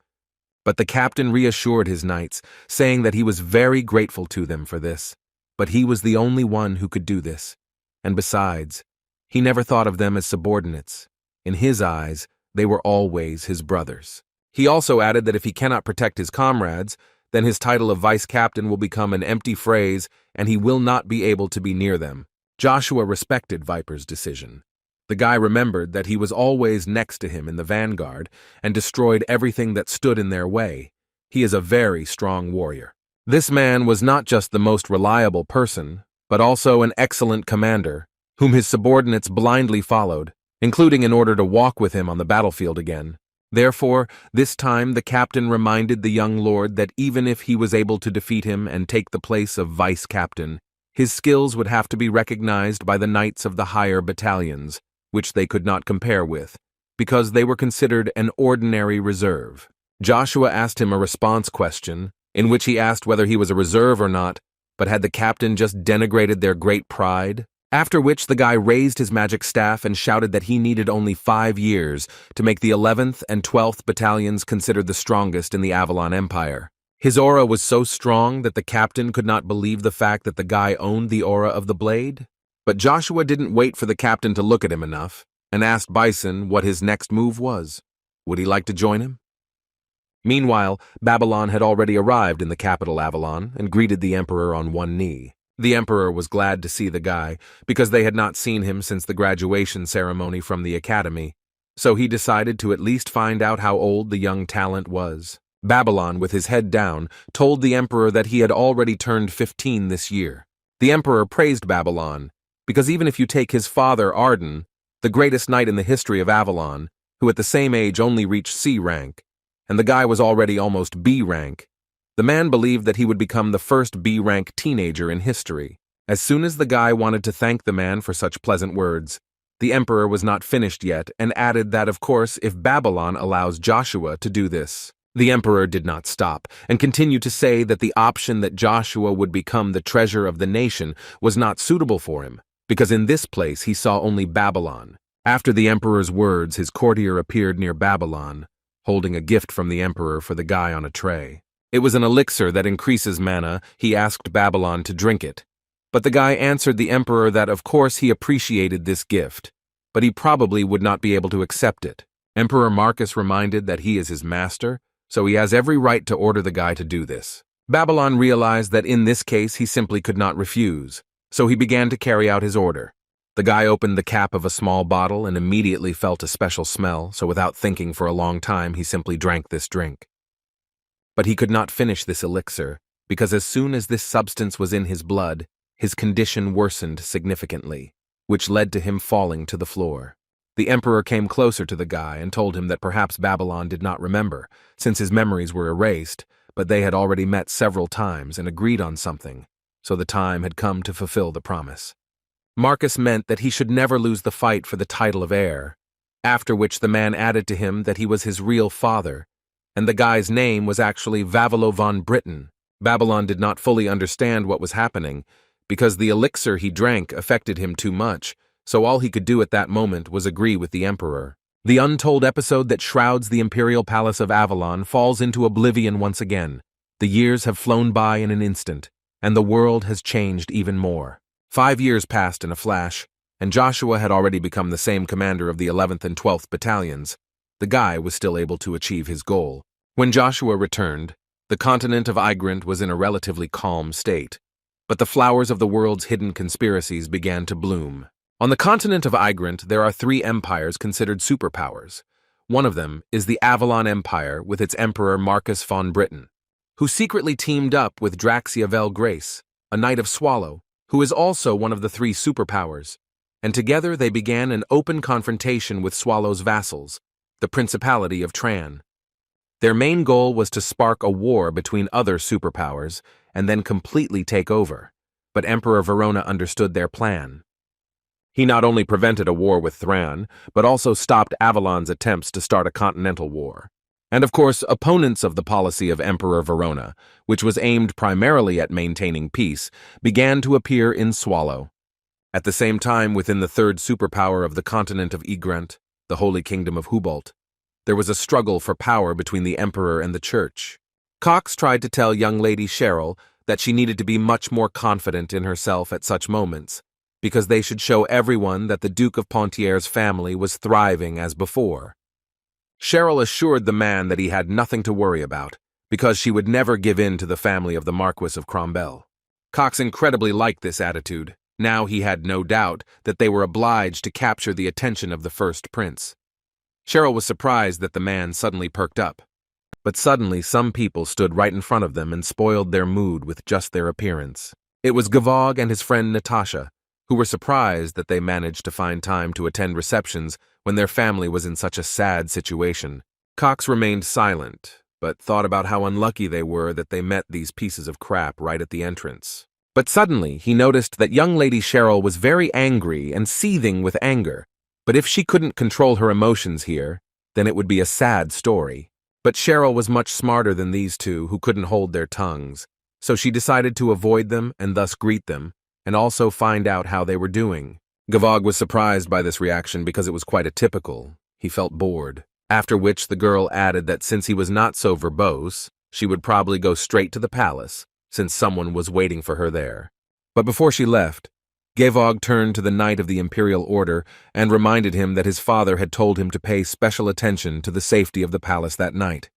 But the captain reassured his knights, saying that he was very grateful to them for this, but he was the only one who could do this. And besides, he never thought of them as subordinates. In his eyes, they were always his brothers. He also added that if he cannot protect his comrades, then his title of vice captain will become an empty phrase and he will not be able to be near them. Joshua respected Viper's decision. The guy remembered that he was always next to him in the vanguard and destroyed everything that stood in their way. He is a very strong warrior. This man was not just the most reliable person, but also an excellent commander, whom his subordinates blindly followed, including in order to walk with him on the battlefield again. Therefore, this time the captain reminded the young lord that even if he was able to defeat him and take the place of vice captain, his skills would have to be recognized by the knights of the higher battalions, which they could not compare with, because they were considered an ordinary reserve. Joshua asked him a response question, in which he asked whether he was a reserve or not, but had the captain just denigrated their great pride? After which the guy raised his magic staff and shouted that he needed only 5 years to make the 11th and 12th battalions considered the strongest in the Avalon Empire. His aura was so strong that the captain could not believe the fact that the guy owned the aura of the blade. But Joshua didn't wait for the captain to look at him enough, and asked Bison what his next move was. Would he like to join him? Meanwhile, Babylon had already arrived in the capital Avalon and greeted the emperor on one knee. The emperor was glad to see the guy, because they had not seen him since the graduation ceremony from the academy, so he decided to at least find out how old the young talent was. Babylon, with his head down, told the emperor that he had already turned 15 this year. The emperor praised Babylon, because even if you take his father, Arden, the greatest knight in the history of Avalon, who at the same age only reached C rank, and the guy was already almost B rank, the man believed that he would become the first B rank teenager in history. As soon as the guy wanted to thank the man for such pleasant words, the emperor was not finished yet and added that, of course, if Babylon allows Joshua to do this. The emperor did not stop and continued to say that the option that Joshua would become the treasure of the nation was not suitable for him, because in this place he saw only Babylon. After the emperor's words, his courtier appeared near Babylon, holding a gift from the emperor for the guy on a tray. It was an elixir that increases mana. He asked Babylon to drink it. But the guy answered the emperor that of course he appreciated this gift, but he probably would not be able to accept it. Emperor Marcus reminded that he is his master, so he has every right to order the guy to do this. Babylon realized that in this case he simply could not refuse, so he began to carry out his order. The guy opened the cap of a small bottle and immediately felt a special smell, so without thinking for a long time he simply drank this drink. But he could not finish this elixir, because as soon as this substance was in his blood, his condition worsened significantly, which led to him falling to the floor. The emperor came closer to the guy and told him that perhaps Babylon did not remember, since his memories were erased, but they had already met several times and agreed on something, so the time had come to fulfill the promise. Marcus meant that he should never lose the fight for the title of heir, after which the man added to him that he was his real father, and the guy's name was actually Vavalo von Britain. Babylon did not fully understand what was happening, because the elixir he drank affected him too much, so all he could do at that moment was agree with the emperor. The untold episode that shrouds the imperial palace of Avalon falls into oblivion once again. The years have flown by in an instant, and the world has changed even more. 5 years passed in a flash, and Joshua had already become the same commander of the 11th and 12th battalions. The guy was still able to achieve his goal. When Joshua returned, the continent of Igrant was in a relatively calm state, but the flowers of the world's hidden conspiracies began to bloom. On the continent of Igrant, there are 3 empires considered superpowers. One of them is the Avalon Empire with its emperor Marcus von Britain, who secretly teamed up with Draxiavel Grace, a knight of Swallow, who is also one of the 3 superpowers, and together they began an open confrontation with Swallow's vassals, the Principality of Tran. Their main goal was to spark a war between other superpowers and then completely take over, but Emperor Verona understood their plan. He not only prevented a war with Thran, but also stopped Avalon's attempts to start a continental war. And of course, opponents of the policy of Emperor Verona, which was aimed primarily at maintaining peace, began to appear in Swallow. At the same time, within the 3rd superpower of the continent of Igrant, the Holy Kingdom of Hubalt, there was a struggle for power between the emperor and the church. Cox tried to tell young lady Cheryl that she needed to be much more confident in herself at such moments, because they should show everyone that the Duke of Pontiers' family was thriving as before. Cheryl assured the man that he had nothing to worry about, because she would never give in to the family of the Marquis of Crombell. Cox incredibly liked this attitude. Now he had no doubt that they were obliged to capture the attention of the first prince. Cheryl was surprised that the man suddenly perked up. But suddenly some people stood right in front of them and spoiled their mood with just their appearance. It was Gavog and his friend Natasha, who were surprised that they managed to find time to attend receptions when their family was in such a sad situation. Cox remained silent, but thought about how unlucky they were that they met these pieces of crap right at the entrance. But suddenly he noticed that young lady Cheryl was very angry and seething with anger. But if she couldn't control her emotions here, then it would be a sad story. But Cheryl was much smarter than these two who couldn't hold their tongues, so she decided to avoid them and thus greet them, and also find out how they were doing. Gavog was surprised by this reaction because it was quite atypical. He felt bored. After which the girl added that since he was not so verbose, she would probably go straight to the palace, since someone was waiting for her there. But before she left, Gavog turned to the Knight of the Imperial Order and reminded him that his father had told him to pay special attention to the safety of the palace that night.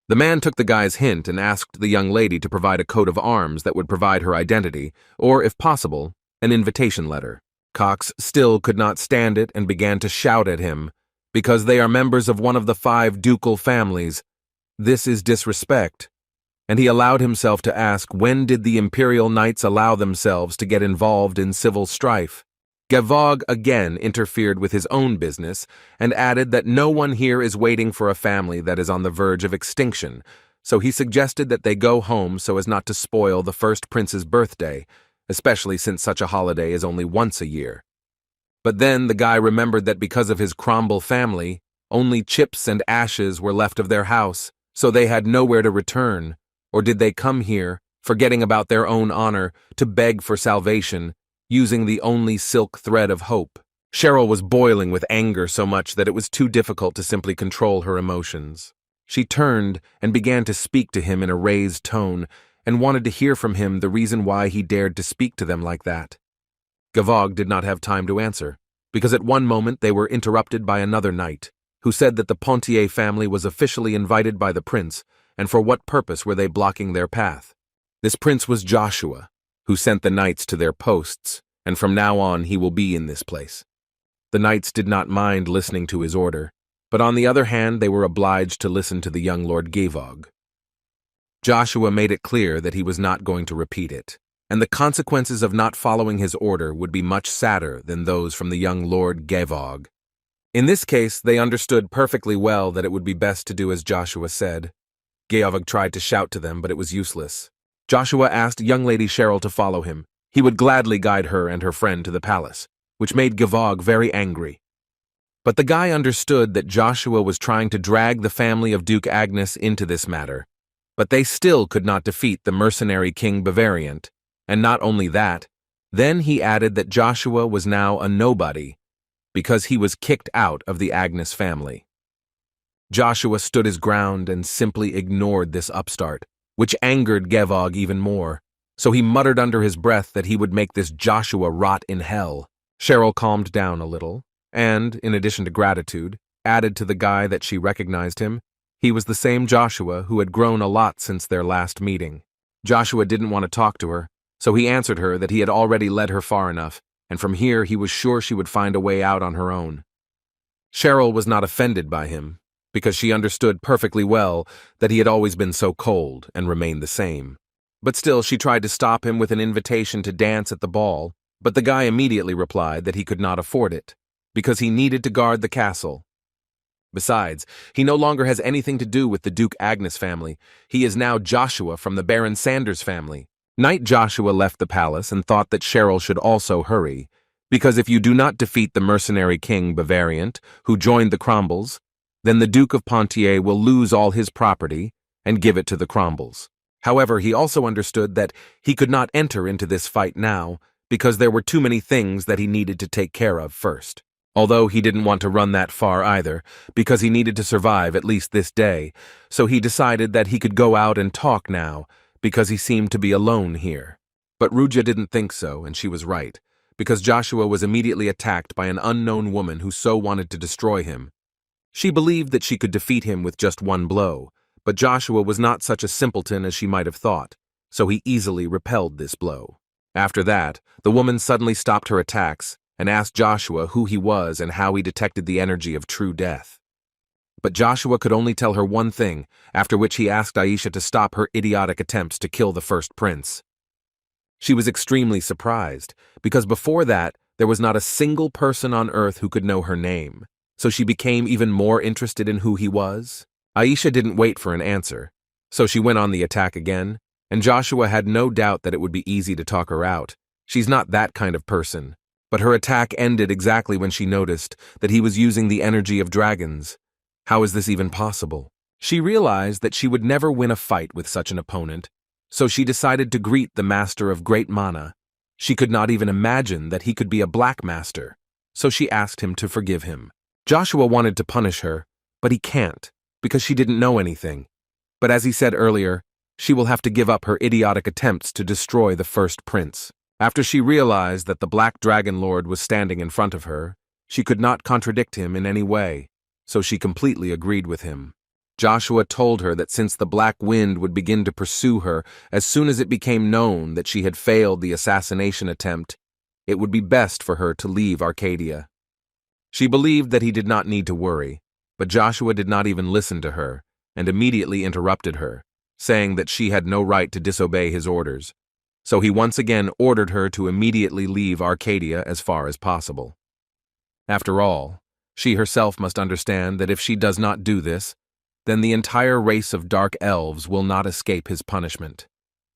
The man took the guy's hint and asked the young lady to provide a coat of arms that would provide her identity, or, if possible, an invitation letter. Cox still could not stand it and began to shout at him, "Because they are members of one of the 5 ducal families. This is disrespect." And he allowed himself to ask, when did the Imperial Knights allow themselves to get involved in civil strife? Gavog again interfered with his own business and added that no one here is waiting for a family that is on the verge of extinction, so he suggested that they go home so as not to spoil the first prince's birthday, especially since such a holiday is only once a year. But then the guy remembered that because of his Cromwell family, only chips and ashes were left of their house, so they had nowhere to return. Or did they come here, forgetting about their own honor, to beg for salvation, using the only silk thread of hope? Cheryl was boiling with anger so much that it was too difficult to simply control her emotions. She turned and began to speak to him in a raised tone, and wanted to hear from him the reason why he dared to speak to them like that. Gavog did not have time to answer, because at one moment they were interrupted by another knight, who said that the Pontier family was officially invited by the prince, and for what purpose were they blocking their path? This prince was Joshua, who sent the knights to their posts, and from now on he will be in this place. The knights did not mind listening to his order, but on the other hand they were obliged to listen to the young Lord Gavog. Joshua made it clear that he was not going to repeat it, and the consequences of not following his order would be much sadder than those from the young Lord Gavog. In this case, they understood perfectly well that it would be best to do as Joshua said. Gavog tried to shout to them, but it was useless. Joshua asked young lady Cheryl to follow him, He would gladly guide her and her friend to the palace, which made Gavog very angry. But the guy understood that Joshua was trying to drag the family of Duke Agnes into this matter, but they still could not defeat the mercenary King Bavariant, and not only that, then he added that Joshua was now a nobody, because he was kicked out of the Agnes family. Joshua stood his ground and simply ignored this upstart, which angered Gevog even more, so he muttered under his breath that he would make this Joshua rot in hell. Cheryl calmed down a little, and, in addition to gratitude, added to the guy that she recognized him. He was the same Joshua who had grown a lot since their last meeting. Joshua didn't want to talk to her, so he answered her that he had already led her far enough, and from here he was sure she would find a way out on her own. Cheryl was not offended by him, because she understood perfectly well that he had always been so cold and remained the same. But still she tried to stop him with an invitation to dance at the ball, but the guy immediately replied that he could not afford it, because he needed to guard the castle. Besides, he no longer has anything to do with the Duke Agnes family. He is now Joshua from the Baron Sanders family. Knight Joshua left the palace and thought that Cheryl should also hurry, because if you do not defeat the mercenary King Bavariant, who joined the Cromwells, then the Duke of Pontier will lose all his property and give it to the Cromwells. However, he also understood that he could not enter into this fight now, because there were too many things that he needed to take care of first. Although he didn't want to run that far either, because he needed to survive at least this day, so he decided that he could go out and talk now, because he seemed to be alone here. But Ruja didn't think so, and she was right, because Joshua was immediately attacked by an unknown woman who so wanted to destroy him. She believed that she could defeat him with just one blow, but Joshua was not such a simpleton as she might have thought, so he easily repelled this blow. After that, the woman suddenly stopped her attacks and asked Joshua who he was and how he detected the energy of true death. But Joshua could only tell her one thing, after which he asked Aisha to stop her idiotic attempts to kill the first prince. She was extremely surprised, because before that, there was not a single person on earth who could know her name, so she became even more interested in who he was. Aisha didn't wait for an answer, so she went on the attack again, and Joshua had no doubt that it would be easy to talk her out. She's not that kind of person. But her attack ended exactly when she noticed that he was using the energy of dragons. How is this even possible? She realized that she would never win a fight with such an opponent, so she decided to greet the master of great mana. She could not even imagine that he could be a black master, so she asked him to forgive him. Joshua wanted to punish her, but he can't, because she didn't know anything. But as he said earlier, she will have to give up her idiotic attempts to destroy the first prince. After she realized that the Black Dragon Lord was standing in front of her, she could not contradict him in any way, so she completely agreed with him. Joshua told her that since the Black Wind would begin to pursue her as soon as it became known that she had failed the assassination attempt, it would be best for her to leave Arcadia. She believed that he did not need to worry, but Joshua did not even listen to her and immediately interrupted her, saying that she had no right to disobey his orders. So he once again ordered her to immediately leave Arcadia as far as possible. After all, she herself must understand that if she does not do this, then the entire race of dark elves will not escape his punishment,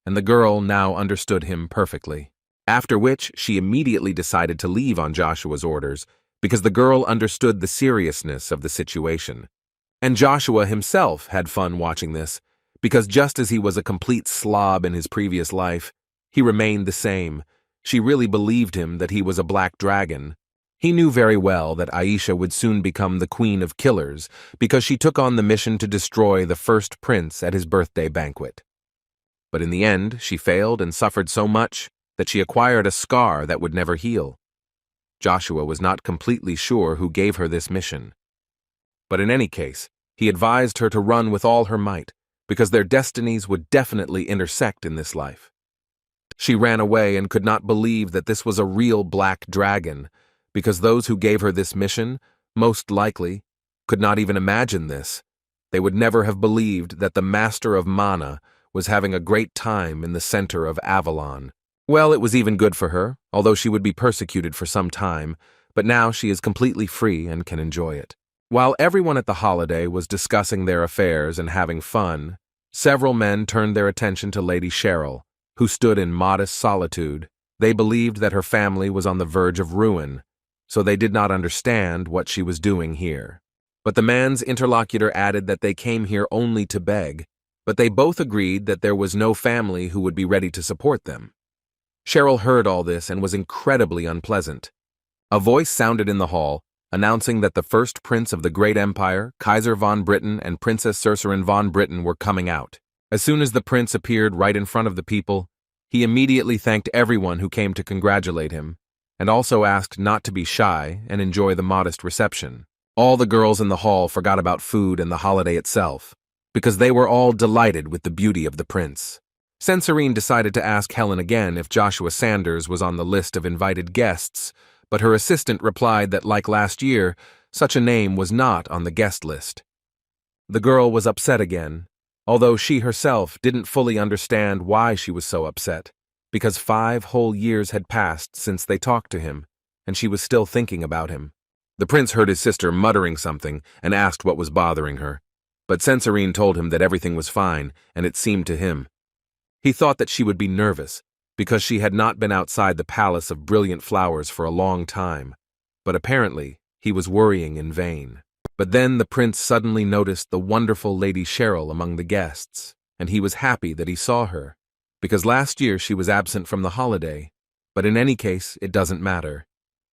and the girl now understood him perfectly. After which, she immediately decided to leave on Joshua's orders, because the girl understood the seriousness of the situation. And Joshua himself had fun watching this, because just as he was a complete slob in his previous life, he remained the same. She really believed him that he was a black dragon. He knew very well that Aisha would soon become the queen of killers because she took on the mission to destroy the first prince at his birthday banquet. But in the end, she failed and suffered so much that she acquired a scar that would never heal. Joshua was not completely sure who gave her this mission. But in any case, he advised her to run with all her might, because their destinies would definitely intersect in this life. She ran away and could not believe that this was a real black dragon, because those who gave her this mission, most likely, could not even imagine this. They would never have believed that the master of mana was having a great time in the center of Avalon. Well, it was even good for her, although she would be persecuted for some time, but now she is completely free and can enjoy it. While everyone at the holiday was discussing their affairs and having fun, several men turned their attention to Lady Cheryl, who stood in modest solitude They believed that her family was on the verge of ruin, so they did not understand what she was doing here. But the man's interlocutor added that they came here only to beg, but they both agreed that there was no family who would be ready to support them. Cheryl heard all this and was incredibly unpleasant. A voice sounded in the hall, announcing that the first prince of the great empire, Kaiser von Britain and Princess Cercerin von Britain, were coming out. As soon as the prince appeared right in front of the people, he immediately thanked everyone who came to congratulate him, and also asked not to be shy and enjoy the modest reception. All the girls in the hall forgot about food and the holiday itself, because they were all delighted with the beauty of the prince. Censorine decided to ask Helen again if Joshua Sanders was on the list of invited guests, but her assistant replied that, like last year, such a name was not on the guest list. The girl was upset again, although she herself didn't fully understand why she was so upset, because 5 whole years had passed since they talked to him, and she was still thinking about him. The prince heard his sister muttering something and asked what was bothering her, but Censorine told him that everything was fine, and it seemed to him. He thought that she would be nervous, because she had not been outside the Palace of Brilliant Flowers for a long time, but apparently he was worrying in vain. But then the prince suddenly noticed the wonderful Lady Cheryl among the guests, and he was happy that he saw her, because last year she was absent from the holiday, but in any case it doesn't matter,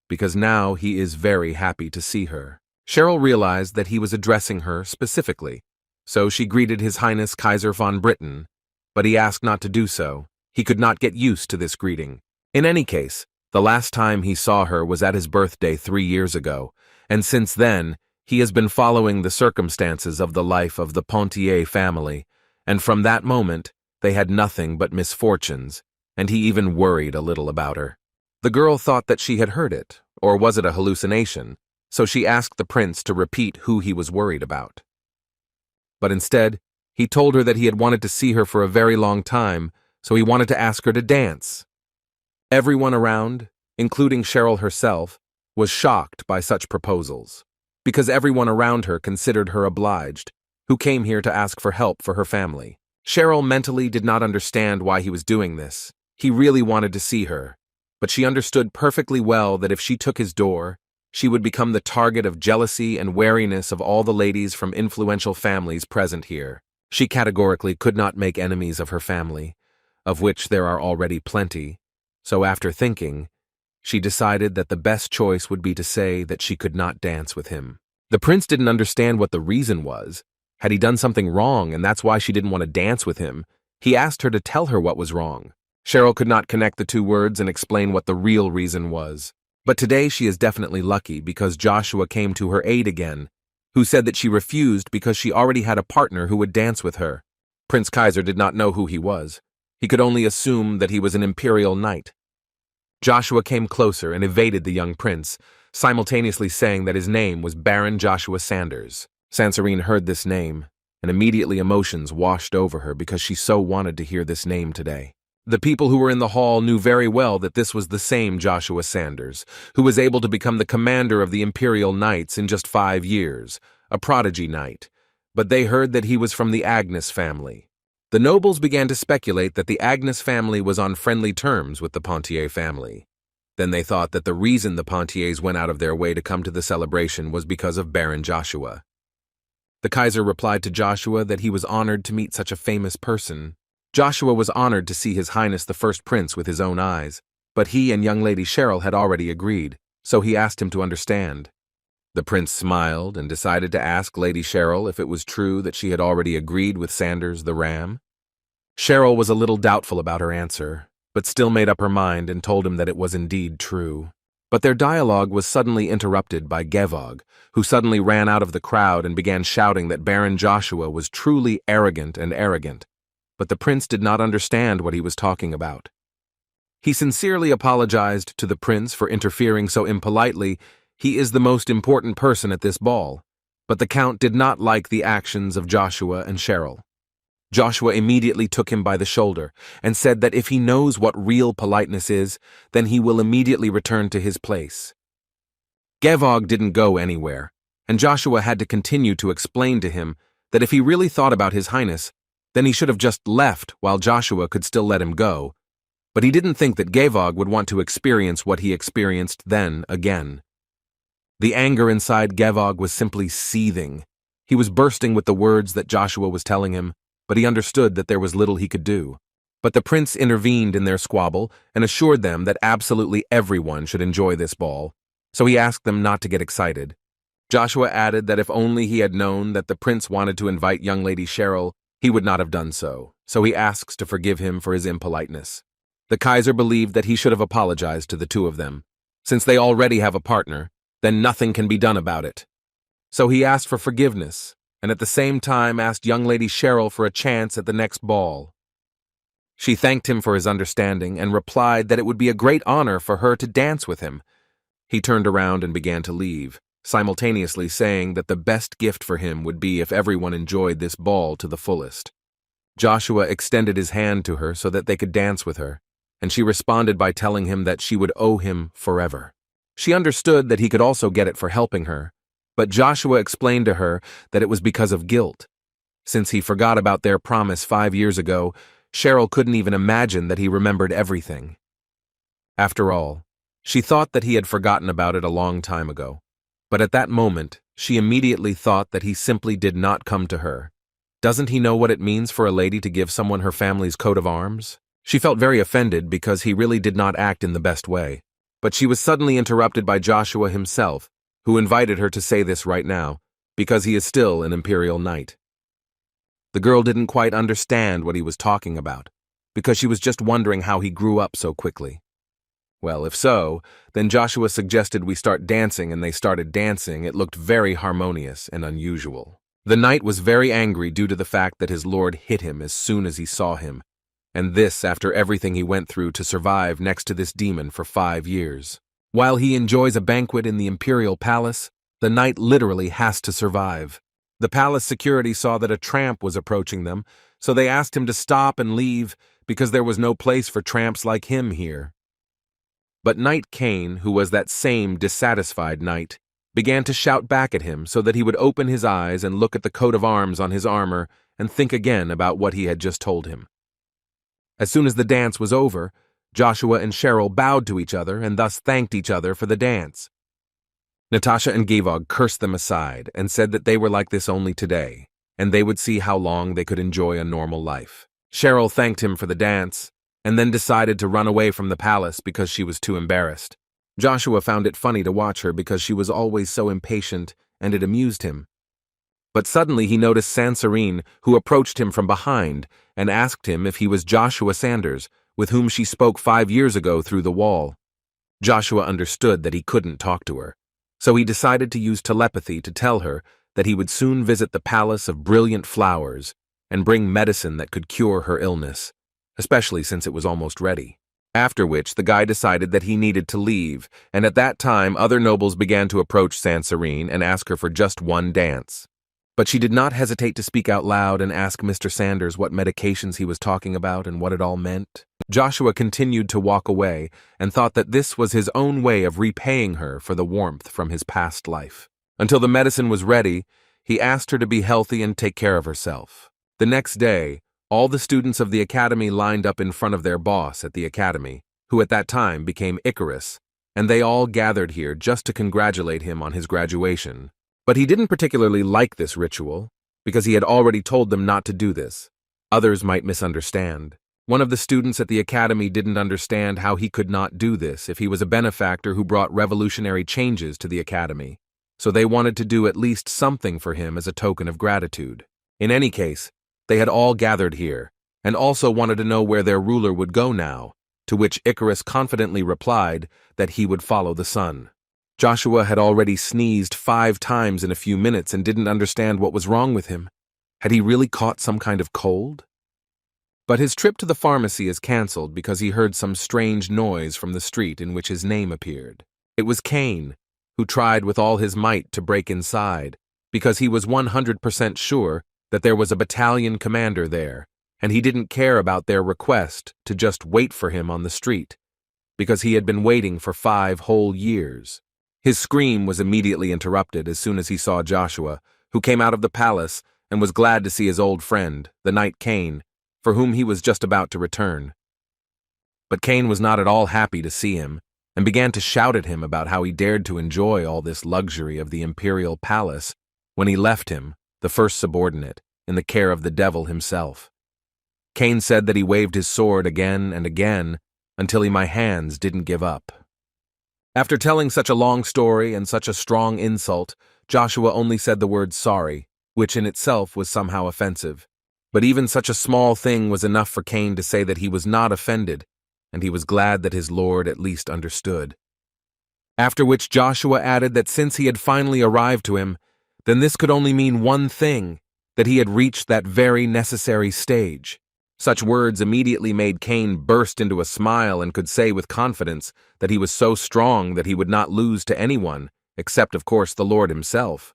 because now he is very happy to see her. Cheryl realized that he was addressing her specifically, so she greeted His Highness Kaiser von Britain, but he asked not to do so. He could not get used to this greeting. In any case, the last time he saw her was at his birthday 3 years ago, and since then, he has been following the circumstances of the life of the Pontier family, and from that moment, they had nothing but misfortunes, and he even worried a little about her. The girl thought that she had heard it, or was it a hallucination, so she asked the prince to repeat who he was worried about. But instead, he told her that he had wanted to see her for a very long time, so he wanted to ask her to dance. Everyone around, including Cheryl herself, was shocked by such proposals, because everyone around her considered her obliged, who came here to ask for help for her family. Cheryl mentally did not understand why he was doing this. He really wanted to see her, but she understood perfectly well that if she took his door, she would become the target of jealousy and wariness of all the ladies from influential families present here. She categorically could not make enemies of her family, of which there are already plenty, so after thinking, she decided that the best choice would be to say that she could not dance with him. The prince didn't understand what the reason was. Had he done something wrong and that's why she didn't want to dance with him? He asked her to tell her what was wrong. Cheryl could not connect the 2 words and explain what the real reason was. But today she is definitely lucky because Joshua came to her aid again, who said that she refused because she already had a partner who would dance with her. Prince Kaiser did not know who he was. He could only assume that he was an imperial knight. Joshua came closer and evaded the young prince, simultaneously saying that his name was Baron Joshua Sanders. Censorine heard this name, and immediately emotions washed over her because she so wanted to hear this name today. The people who were in the hall knew very well that this was the same Joshua Sanders, who was able to become the commander of the Imperial Knights in just 5 years, a prodigy knight, but they heard that he was from the Agnes family. The nobles began to speculate that the Agnes family was on friendly terms with the Pontier family. Then they thought that the reason the Pontiers went out of their way to come to the celebration was because of Baron Joshua. The Kaiser replied to Joshua that he was honored to meet such a famous person. Joshua was honored to see His Highness the First Prince with his own eyes, but he and young Lady Cheryl had already agreed, so he asked him to understand. The prince smiled and decided to ask Lady Cheryl if it was true that she had already agreed with Sanders the Ram. Cheryl was a little doubtful about her answer, but still made up her mind and told him that it was indeed true. But their dialogue was suddenly interrupted by Gevog, who suddenly ran out of the crowd and began shouting that Baron Joshua was truly arrogant, but the prince did not understand what he was talking about. He sincerely apologized to the prince for interfering so impolitely. He is the most important person at this ball, but the count did not like the actions of Joshua and Cheryl. Joshua immediately took him by the shoulder and said that if he knows what real politeness is, then he will immediately return to his place. Gevog didn't go anywhere, and Joshua had to continue to explain to him that if he really thought about His Highness, then he should have just left while Joshua could still let him go. But he didn't think that Gevog would want to experience what he experienced then again. The anger inside Gevog was simply seething. He was bursting with the words that Joshua was telling him, but he understood that there was little he could do. But the prince intervened in their squabble and assured them that absolutely everyone should enjoy this ball, so he asked them not to get excited. Joshua added that if only he had known that the prince wanted to invite young lady Cheryl, he would not have done so he asks to forgive him for his impoliteness. The Kaiser believed that he should have apologized to the two of them. Since they already have a partner, then nothing can be done about it. So he asked for forgiveness, and at the same time asked young lady Cheryl for a chance at the next ball. She thanked him for his understanding and replied that it would be a great honor for her to dance with him. He turned around and began to leave, simultaneously saying that the best gift for him would be if everyone enjoyed this ball to the fullest. Joshua extended his hand to her so that they could dance with her, and she responded by telling him that she would owe him forever. She understood that he could also get it for helping her, but Joshua explained to her that it was because of guilt. Since he forgot about their promise 5 years ago, Cheryl couldn't even imagine that he remembered everything. After all, she thought that he had forgotten about it a long time ago, but at that moment, she immediately thought that he simply did not come to her. Doesn't he know what it means for a lady to give someone her family's coat of arms? She felt very offended because he really did not act in the best way. But she was suddenly interrupted by Joshua himself, who invited her to say this right now, because he is still an imperial knight. The girl didn't quite understand what he was talking about, because she was just wondering how he grew up so quickly. Well, if so, then Joshua suggested we start dancing, and they started dancing. It looked very harmonious and unusual. The knight was very angry due to the fact that his lord hit him as soon as he saw him, and this after everything he went through to survive next to this demon for 5 years. While he enjoys a banquet in the imperial palace, the knight literally has to survive. The palace security saw that a tramp was approaching them, so they asked him to stop and leave because there was no place for tramps like him here. But Knight Cain, who was that same dissatisfied knight, began to shout back at him so that he would open his eyes and look at the coat of arms on his armor and think again about what he had just told him. As soon as the dance was over, Joshua and Cheryl bowed to each other and thus thanked each other for the dance. Natasha and Gevog cursed them aside and said that they were like this only today, and they would see how long they could enjoy a normal life. Cheryl thanked him for the dance, and then decided to run away from the palace because she was too embarrassed. Joshua found it funny to watch her because she was always so impatient, and it amused him. But suddenly he noticed Sanserine, who approached him from behind and asked him if he was Joshua Sanders, with whom she spoke 5 years ago through the wall. Joshua understood that he couldn't talk to her, so he decided to use telepathy to tell her that he would soon visit the Palace of Brilliant Flowers and bring medicine that could cure her illness, especially since it was almost ready. After which, the guy decided that he needed to leave, and at that time other nobles began to approach Sanserine and ask her for just one dance. But she did not hesitate to speak out loud and ask Mr. Sanders what medications he was talking about and what it all meant. Joshua continued to walk away and thought that this was his own way of repaying her for the warmth from his past life. Until the medicine was ready, he asked her to be healthy and take care of herself. The next day, all the students of the academy lined up in front of their boss at the academy, who at that time became Icarus, and they all gathered here just to congratulate him on his graduation. But he didn't particularly like this ritual, because he had already told them not to do this. Others might misunderstand. One of the students at the academy didn't understand how he could not do this if he was a benefactor who brought revolutionary changes to the academy, so they wanted to do at least something for him as a token of gratitude. In any case, they had all gathered here, and also wanted to know where their ruler would go now, to which Icarus confidently replied that he would follow the sun. Joshua had already sneezed 5 times in a few minutes and didn't understand what was wrong with him. Had he really caught some kind of cold? But his trip to the pharmacy is cancelled because he heard some strange noise from the street in which his name appeared. It was Cain, who tried with all his might to break inside, because he was 100% sure that there was a battalion commander there, and he didn't care about their request to just wait for him on the street, because he had been waiting for 5 whole years. His scream was immediately interrupted as soon as he saw Joshua, who came out of the palace and was glad to see his old friend, the knight Cain, for whom he was just about to return. But Cain was not at all happy to see him, and began to shout at him about how he dared to enjoy all this luxury of the imperial palace when he left him, the first subordinate, in the care of the devil himself. Cain said that he waved his sword again and again until my hands didn't give up. After telling such a long story and such a strong insult, Joshua only said the word sorry, which in itself was somehow offensive. But even such a small thing was enough for Cain to say that he was not offended, and he was glad that his Lord at least understood. After which Joshua added that since he had finally arrived to him, then this could only mean one thing, that he had reached that very necessary stage. Such words immediately made Cain burst into a smile and could say with confidence that he was so strong that he would not lose to anyone, except of course the Lord himself.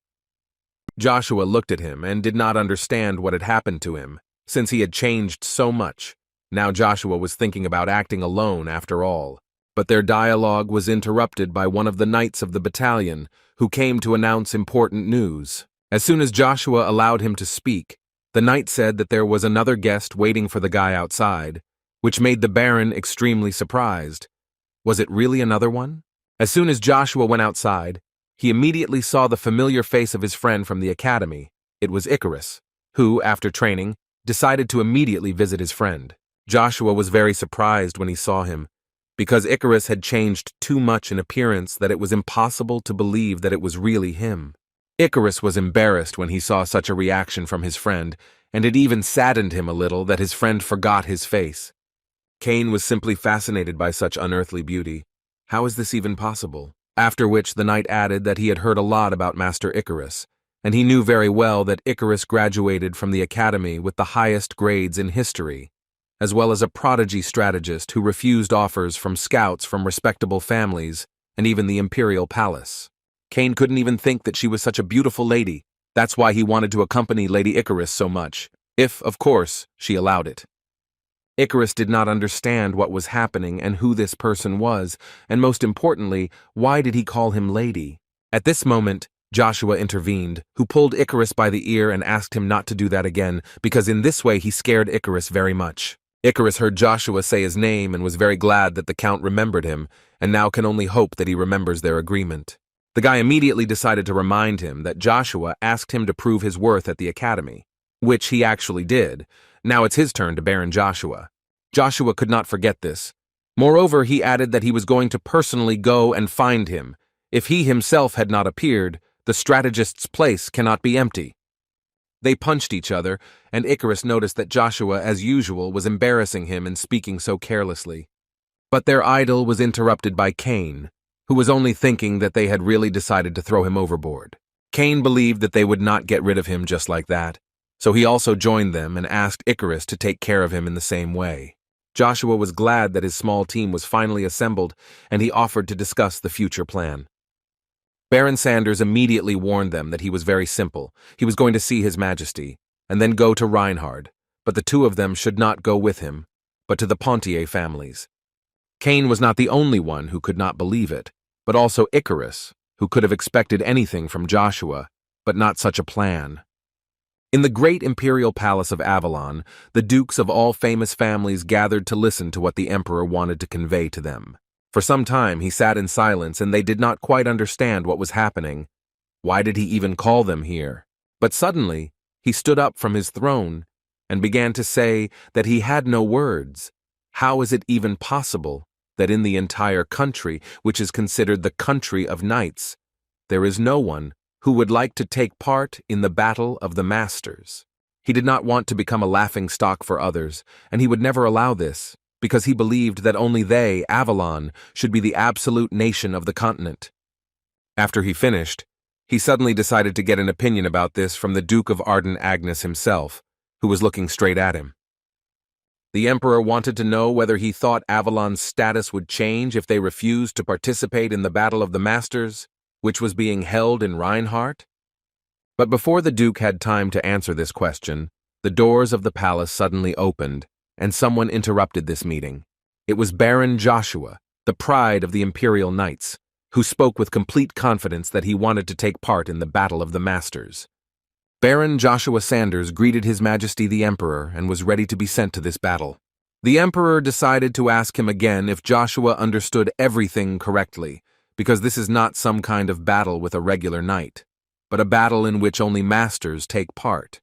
Joshua looked at him and did not understand what had happened to him, since he had changed so much. Now Joshua was thinking about acting alone after all. But their dialogue was interrupted by one of the knights of the battalion, who came to announce important news. As soon as Joshua allowed him to speak, the knight said that there was another guest waiting for the guy outside, which made the Baron extremely surprised. Was it really another one? As soon as Joshua went outside, he immediately saw the familiar face of his friend from the academy. It was Icarus, who, after training, decided to immediately visit his friend. Joshua was very surprised when he saw him, because Icarus had changed too much in appearance that it was impossible to believe that it was really him. Icarus was embarrassed when he saw such a reaction from his friend, and it even saddened him a little that his friend forgot his face. Cain was simply fascinated by such unearthly beauty. How is this even possible? After which the knight added that he had heard a lot about Master Icarus, and he knew very well that Icarus graduated from the academy with the highest grades in history, as well as a prodigy strategist who refused offers from scouts from respectable families and even the imperial palace. Cain couldn't even think that she was such a beautiful lady. That's why he wanted to accompany Lady Icarus so much, if, of course, she allowed it. Icarus did not understand what was happening and who this person was, and most importantly, why did he call him lady? At this moment, Joshua intervened, who pulled Icarus by the ear and asked him not to do that again, because in this way he scared Icarus very much. Icarus heard Joshua say his name and was very glad that the Count remembered him, and now can only hope that he remembers their agreement. The guy immediately decided to remind him that Joshua asked him to prove his worth at the academy, which he actually did. Now it's his turn to Baron Joshua. Joshua could not forget this. Moreover, he added that he was going to personally go and find him. If he himself had not appeared, the strategist's place cannot be empty. They punched each other, and Icarus noticed that Joshua, as usual, was embarrassing him and speaking so carelessly. But their idyll was interrupted by Cain, who was only thinking that they had really decided to throw him overboard. Cain believed that they would not get rid of him just like that, so he also joined them and asked Icarus to take care of him in the same way. Joshua was glad that his small team was finally assembled, and he offered to discuss the future plan. Baron Sanders immediately warned them that he was very simple. He was going to see His Majesty, and then go to Reinhard, but the two of them should not go with him, but to the Pontier families. Cain was not the only one who could not believe it, but also Icarus, who could have expected anything from Joshua, but not such a plan. In the great imperial palace of Avalon, the dukes of all famous families gathered to listen to what the emperor wanted to convey to them. For some time he sat in silence, and they did not quite understand what was happening. Why did he even call them here? But suddenly he stood up from his throne and began to say that he had no words. How is it even possible that in the entire country, which is considered the country of knights, there is no one who would like to take part in the battle of the masters? He did not want to become a laughingstock for others, and he would never allow this, because he believed that only they, Avalon, should be the absolute nation of the continent. After he finished, he suddenly decided to get an opinion about this from the Duke of Arden Agnes himself, who was looking straight at him. The emperor wanted to know whether he thought Avalon's status would change if they refused to participate in the Battle of the Masters, which was being held in Reinhardt. But before the Duke had time to answer this question, the doors of the palace suddenly opened, and someone interrupted this meeting. It was Baron Joshua, the pride of the Imperial Knights, who spoke with complete confidence that he wanted to take part in the Battle of the Masters. Baron Joshua Sanders greeted His Majesty the Emperor and was ready to be sent to this battle. The emperor decided to ask him again if Joshua understood everything correctly, because this is not some kind of battle with a regular knight, but a battle in which only masters take part.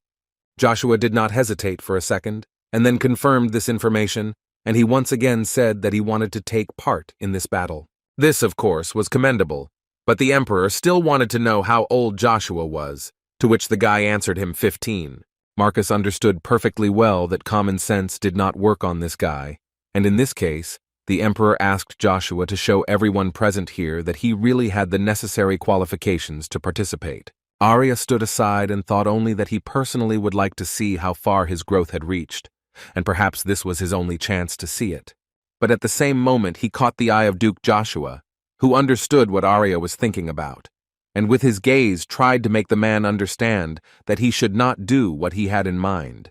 Joshua did not hesitate for a second, and then confirmed this information, and he once again said that he wanted to take part in this battle. This, of course, was commendable, but the emperor still wanted to know how old Joshua was, to which the guy answered him 15. Marcus understood perfectly well that common sense did not work on this guy, and in this case, the emperor asked Joshua to show everyone present here that he really had the necessary qualifications to participate. Arya stood aside and thought only that he personally would like to see how far his growth had reached, and perhaps this was his only chance to see it. But at the same moment he caught the eye of Duke Joshua, who understood what Arya was thinking about, and with his gaze tried to make the man understand that he should not do what he had in mind.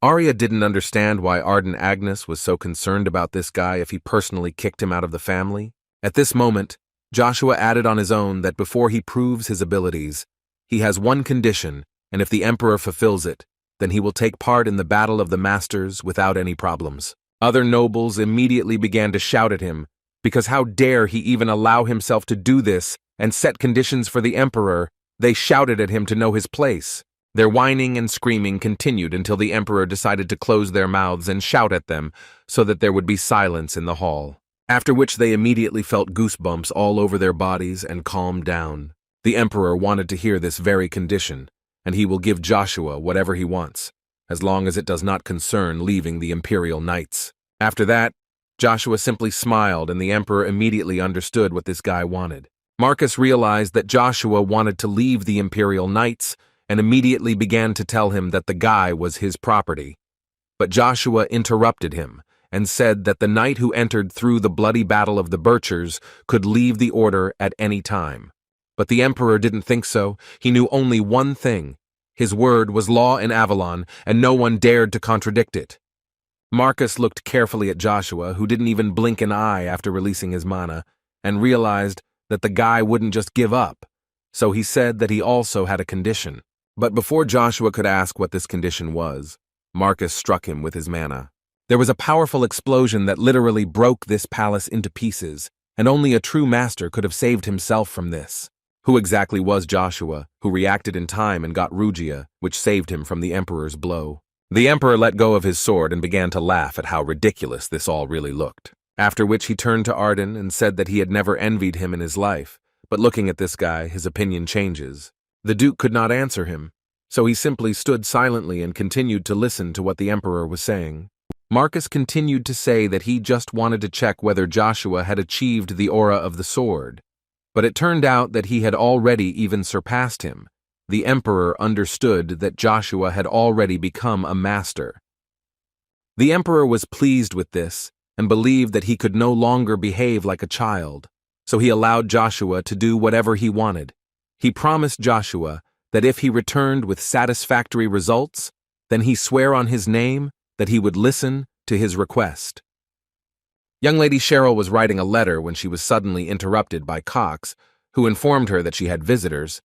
Arya didn't understand why Arden Agnes was so concerned about this guy if he personally kicked him out of the family. At this moment, Joshua added on his own that before he proves his abilities, he has one condition, and if the emperor fulfills it, then he will take part in the Battle of the Masters without any problems. Other nobles immediately began to shout at him, because how dare he even allow himself to do this and set conditions for the emperor. They shouted at him to know his place. Their whining and screaming continued until the emperor decided to close their mouths and shout at them so that there would be silence in the hall, after which they immediately felt goosebumps all over their bodies and calmed down. The emperor wanted to hear this very condition, and he will give Joshua whatever he wants, as long as it does not concern leaving the Imperial Knights. After that, Joshua simply smiled, and the emperor immediately understood what this guy wanted. Marcus realized that Joshua wanted to leave the Imperial Knights and immediately began to tell him that the guy was his property. But Joshua interrupted him and said that the knight who entered through the bloody battle of the Birchers could leave the order at any time. But the emperor didn't think so. He knew only one thing. His word was law in Avalon, and no one dared to contradict it. Marcus looked carefully at Joshua, who didn't even blink an eye after releasing his mana, and realized that the guy wouldn't just give up, so he said that he also had a condition. But before Joshua could ask what this condition was, Marcus struck him with his mana. There was a powerful explosion that literally broke this palace into pieces, and only a true master could have saved himself from this. Who exactly was Joshua, who reacted in time and got Rugia, which saved him from the emperor's blow? The emperor let go of his sword and began to laugh at how ridiculous this all really looked. After which he turned to Arden and said that he had never envied him in his life, but looking at this guy, his opinion changes. The Duke could not answer him, so he simply stood silently and continued to listen to what the emperor was saying. Marcus continued to say that he just wanted to check whether Joshua had achieved the aura of the sword, but it turned out that he had already even surpassed him. The emperor understood that Joshua had already become a master. The emperor was pleased with this and believed that he could no longer behave like a child, so he allowed Joshua to do whatever he wanted. He promised Joshua that if he returned with satisfactory results, then he swore on his name that he would listen to his request. Young Lady Cheryl was writing a letter when she was suddenly interrupted by Cox, who informed her that she had visitors.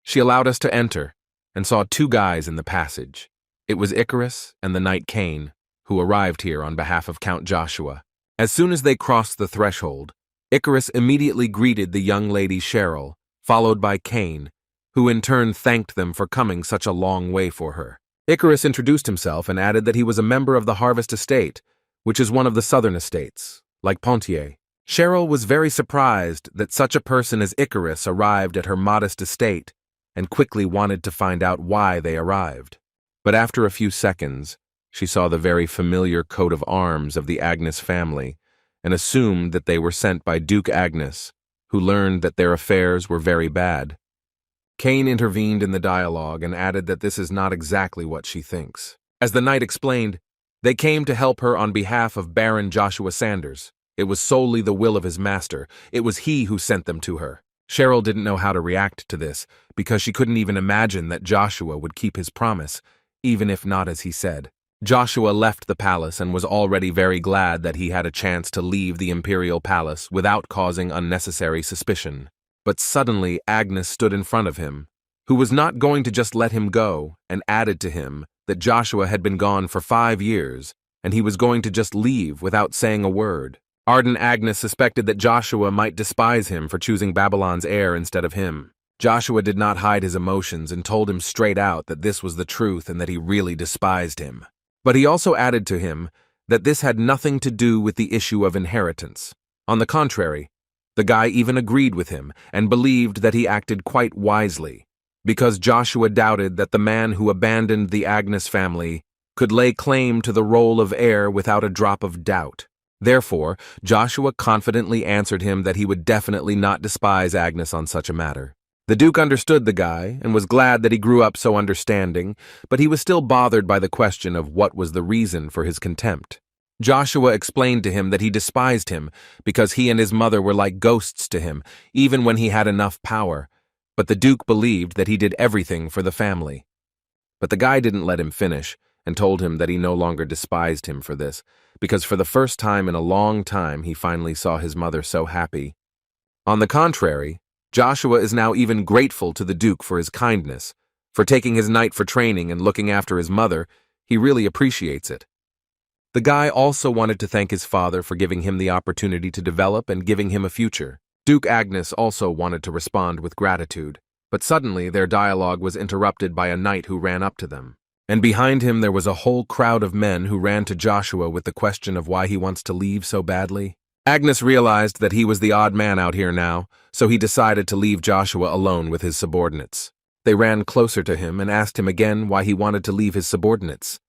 She allowed us to enter, and saw two guys in the passage. It was Icarus and the knight Cain, who arrived here on behalf of Count Joshua. As soon as they crossed the threshold, Icarus immediately greeted the young lady Cheryl, followed by Cain, who in turn thanked them for coming such a long way for her. Icarus introduced himself and added that he was a member of the Harvest Estate, which is one of the southern estates, like Pontier. Cheryl was very surprised that such a person as Icarus arrived at her modest estate, and quickly wanted to find out why they arrived. But after a few seconds, she saw the very familiar coat of arms of the Agnes family, and assumed that they were sent by Duke Agnes, who learned that their affairs were very bad. Cain intervened in the dialogue and added that this is not exactly what she thinks. As the knight explained, they came to help her on behalf of Baron Joshua Sanders. It was solely the will of his master. It was he who sent them to her. Cheryl didn't know how to react to this, because she couldn't even imagine that Joshua would keep his promise, even if not as he said. Joshua left the palace and was already very glad that he had a chance to leave the imperial palace without causing unnecessary suspicion. But suddenly Agnes stood in front of him, who was not going to just let him go, and added to him that Joshua had been gone for 5 years and he was going to just leave without saying a word. Ardent Agnes suspected that Joshua might despise him for choosing Babylon's heir instead of him. Joshua did not hide his emotions and told him straight out that this was the truth and that he really despised him. But he also added to him that this had nothing to do with the issue of inheritance. On the contrary, the guy even agreed with him and believed that he acted quite wisely, because Joshua doubted that the man who abandoned the Agnes family could lay claim to the role of heir without a drop of doubt. Therefore, Joshua confidently answered him that he would definitely not despise Agnes on such a matter. The Duke understood the guy and was glad that he grew up so understanding, but he was still bothered by the question of what was the reason for his contempt. Joshua explained to him that he despised him because he and his mother were like ghosts to him, even when he had enough power, but the Duke believed that he did everything for the family. But the guy didn't let him finish and told him that he no longer despised him for this, because for the first time in a long time he finally saw his mother so happy. On the contrary, Joshua is now even grateful to the Duke for his kindness. For taking his knight for training and looking after his mother, he really appreciates it. The guy also wanted to thank his father for giving him the opportunity to develop and giving him a future. Duke Agnes also wanted to respond with gratitude, but suddenly their dialogue was interrupted by a knight who ran up to them. And behind him there was a whole crowd of men who ran to Joshua with the question of why he wants to leave so badly. Agnes realized that he was the odd man out here now, so he decided to leave Joshua alone with his subordinates. They ran closer to him and asked him again why he wanted to leave his subordinates,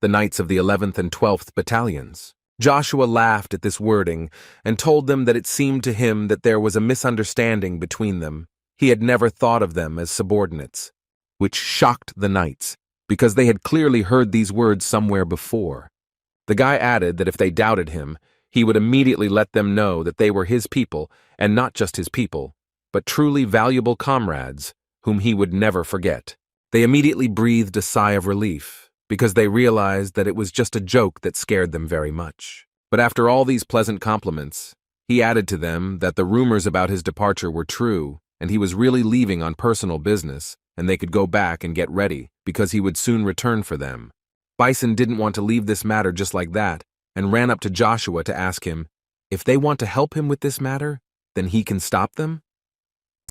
the knights of the 11th and 12th battalions. Joshua laughed at this wording and told them that it seemed to him that there was a misunderstanding between them. He had never thought of them as subordinates, which shocked the knights, because they had clearly heard these words somewhere before. The guy added that if they doubted him, he would immediately let them know that they were his people, and not just his people, but truly valuable comrades, whom he would never forget. They immediately breathed a sigh of relief, because they realized that it was just a joke that scared them very much. But after all these pleasant compliments, he added to them that the rumors about his departure were true, and he was really leaving on personal business, and they could go back and get ready, because he would soon return for them. Bison didn't want to leave this matter just like that, and ran up to Joshua to ask him, if they want to help him with this matter, then he can stop them?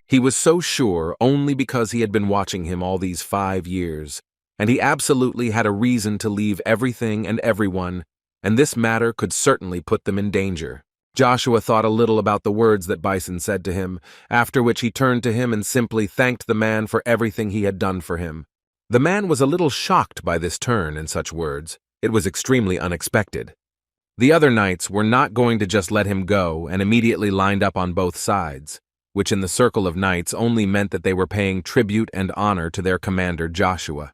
He was so sure only because he had been watching him all these 5 years, and he absolutely had a reason to leave everything and everyone, and this matter could certainly put them in danger. Joshua thought a little about the words that Bison said to him, after which he turned to him and simply thanked the man for everything he had done for him. The man was a little shocked by this turn and such words. It was extremely unexpected. The other knights were not going to just let him go and immediately lined up on both sides, which in the circle of knights only meant that they were paying tribute and honor to their commander Joshua.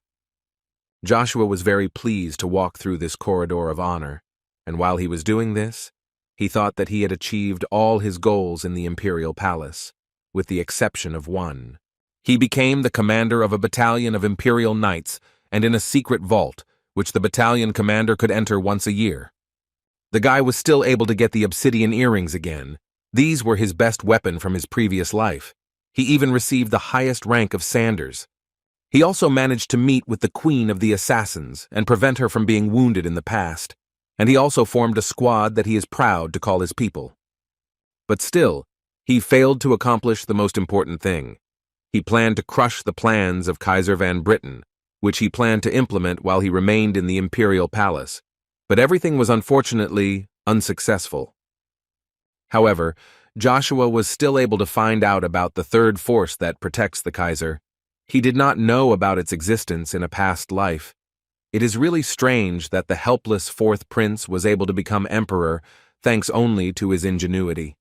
Joshua was very pleased to walk through this corridor of honor, and while he was doing this, he thought that he had achieved all his goals in the imperial palace, with the exception of one. He became the commander of a battalion of imperial knights and in a secret vault, which the battalion commander could enter once a year. The guy was still able to get the obsidian earrings again. These were his best weapon from his previous life. He even received the highest rank of Sanders. He also managed to meet with the Queen of the Assassins and prevent her from being wounded in the past, and he also formed a squad that he is proud to call his people. But still, he failed to accomplish the most important thing. He planned to crush the plans of Kaiser van Britten, which he planned to implement while he remained in the imperial palace. But everything was unfortunately unsuccessful. However, Joshua was still able to find out about the third force that protects the Kaiser. He did not know about its existence in a past life. It is really strange that the helpless fourth prince was able to become emperor thanks only to his ingenuity.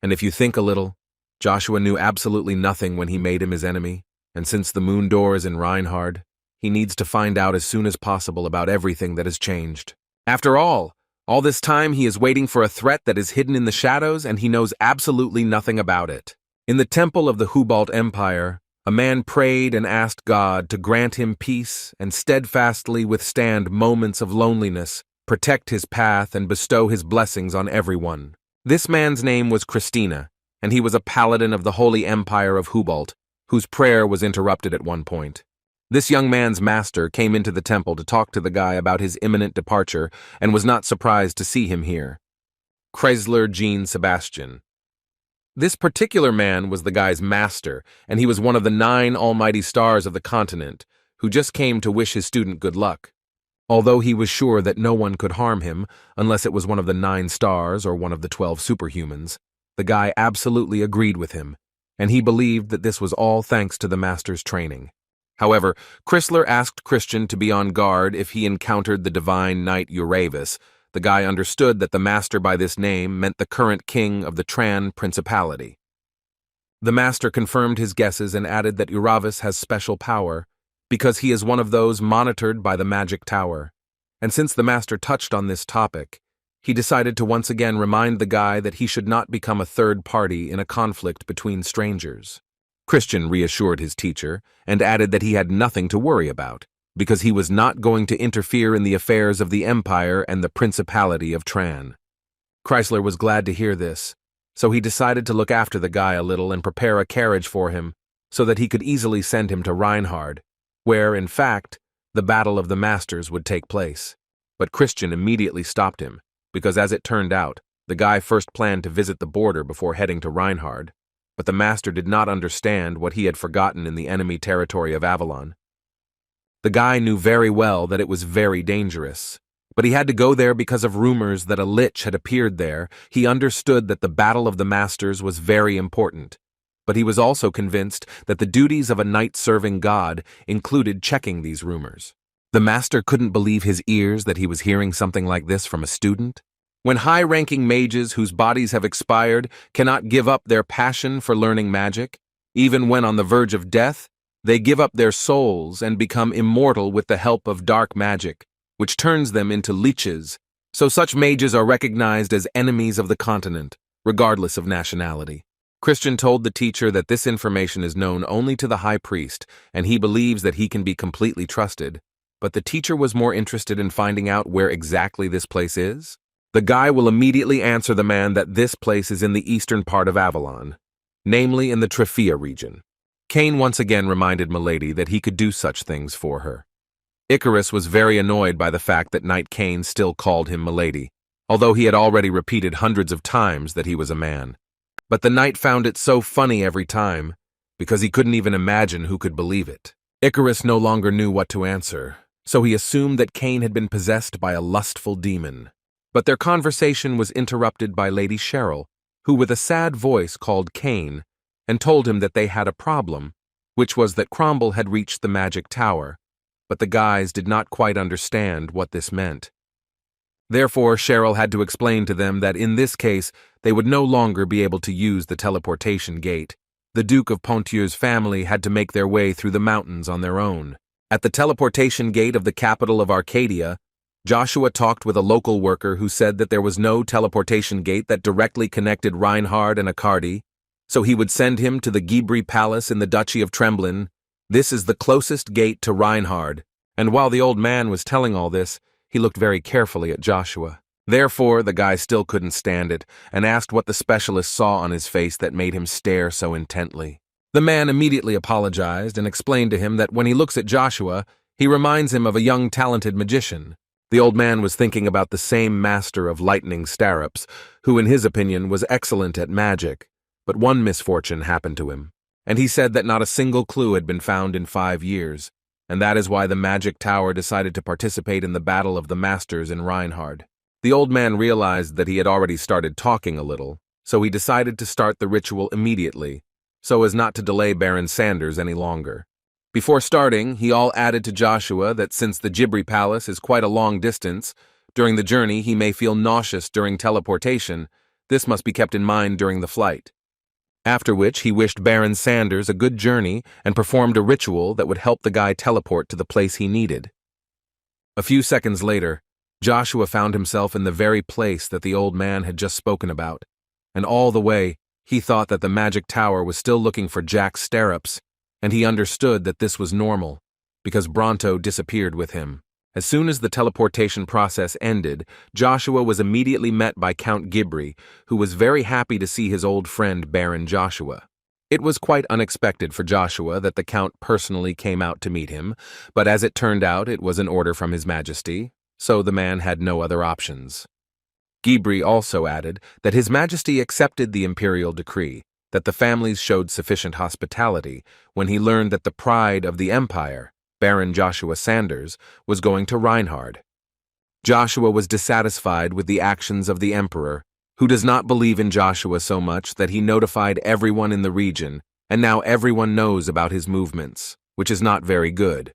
And if you think a little, Joshua knew absolutely nothing when he made him his enemy, and since the moon door is in Reinhard, he needs to find out as soon as possible about everything that has changed. After all this time he is waiting for a threat that is hidden in the shadows and he knows absolutely nothing about it. In the temple of the Hubalt Empire, a man prayed and asked God to grant him peace and steadfastly withstand moments of loneliness, protect his path and bestow his blessings on everyone. This man's name was Christina, and he was a paladin of the Holy Empire of Hubalt, whose prayer was interrupted at one point. This young man's master came into the temple to talk to the guy about his imminent departure and was not surprised to see him here. Chrysler Jean Sebastian. This particular man was the guy's master, and he was one of the 9 almighty stars of the continent, who just came to wish his student good luck. Although he was sure that no one could harm him unless it was one of the 9 stars or one of the 12 superhumans, the guy absolutely agreed with him, and he believed that this was all thanks to the master's training. However, Chrysler asked Christian to be on guard if he encountered the divine knight Uravis. The guy understood that the master by this name meant the current king of the Tran Principality. The master confirmed his guesses and added that Uravis has special power because he is one of those monitored by the magic tower. And since the master touched on this topic, he decided to once again remind the guy that he should not become a third party in a conflict between strangers. Christian reassured his teacher and added that he had nothing to worry about, because he was not going to interfere in the affairs of the Empire and the Principality of Tran. Chrysler was glad to hear this, so he decided to look after the guy a little and prepare a carriage for him so that he could easily send him to Reinhard, where, in fact, the Battle of the Masters would take place. But Christian immediately stopped him, because as it turned out, the guy first planned to visit the border before heading to Reinhard, but the master did not understand what he had forgotten in the enemy territory of Avalon. The guy knew very well that it was very dangerous, but he had to go there because of rumors that a lich had appeared there. He understood that the Battle of the Masters was very important, but he was also convinced that the duties of a knight-serving god included checking these rumors. The master couldn't believe his ears that he was hearing something like this from a student. When high-ranking mages whose bodies have expired cannot give up their passion for learning magic, even when on the verge of death, they give up their souls and become immortal with the help of dark magic, which turns them into leeches. So such mages are recognized as enemies of the continent, regardless of nationality. Christian told the teacher that this information is known only to the high priest, and he believes that he can be completely trusted. But the teacher was more interested in finding out where exactly this place is. The guy will immediately answer the man that this place is in the eastern part of Avalon, namely in the Trifia region. Cain once again reminded Milady that he could do such things for her. Icarus was very annoyed by the fact that Knight Cain still called him Milady, although he had already repeated hundreds of times that he was a man. But the knight found it so funny every time, because he couldn't even imagine who could believe it. Icarus no longer knew what to answer, so he assumed that Cain had been possessed by a lustful demon. But their conversation was interrupted by Lady Cheryl, who with a sad voice called Cain and told him that they had a problem, which was that Cromwell had reached the magic tower, but the guys did not quite understand what this meant. Therefore, Cheryl had to explain to them that in this case, they would no longer be able to use the teleportation gate. The Duke of Pontier's family had to make their way through the mountains on their own. At the teleportation gate of the capital of Arcadia, Joshua talked with a local worker who said that there was no teleportation gate that directly connected Reinhard and Accardi, so he would send him to the Ghibri Palace in the Duchy of Tremblin. This is the closest gate to Reinhard, and while the old man was telling all this, he looked very carefully at Joshua. Therefore, the guy still couldn't stand it, and asked what the specialist saw on his face that made him stare so intently. The man immediately apologized and explained to him that when he looks at Joshua, he reminds him of a young talented magician. The old man was thinking about the same master of lightning stirrups, who in his opinion was excellent at magic, but one misfortune happened to him, and he said that not a single clue had been found in 5 years, and that is why the magic tower decided to participate in the Battle of the Masters in Reinhard. The old man realized that he had already started talking a little, so he decided to start the ritual immediately, so as not to delay Baron Sanders any longer. Before starting, he all added to Joshua that since the Ghibri Palace is quite a long distance, during the journey he may feel nauseous during teleportation. This must be kept in mind during the flight. After which he wished Baron Sanders a good journey and performed a ritual that would help the guy teleport to the place he needed. A few seconds later, Joshua found himself in the very place that the old man had just spoken about, and all the way he thought that the magic tower was still looking for Jack's stirrups, and he understood that this was normal, because Bronto disappeared with him. As soon as the teleportation process ended, Joshua was immediately met by Count Ghibri, who was very happy to see his old friend Baron Joshua. It was quite unexpected for Joshua that the Count personally came out to meet him, but as it turned out, it was an order from His Majesty, so the man had no other options. Ghibri also added that His Majesty accepted the imperial decree, that the families showed sufficient hospitality when he learned that the pride of the empire, Baron Joshua Sanders, was going to Reinhard. Joshua was dissatisfied with the actions of the emperor, who does not believe in Joshua so much that he notified everyone in the region, and now everyone knows about his movements, which is not very good.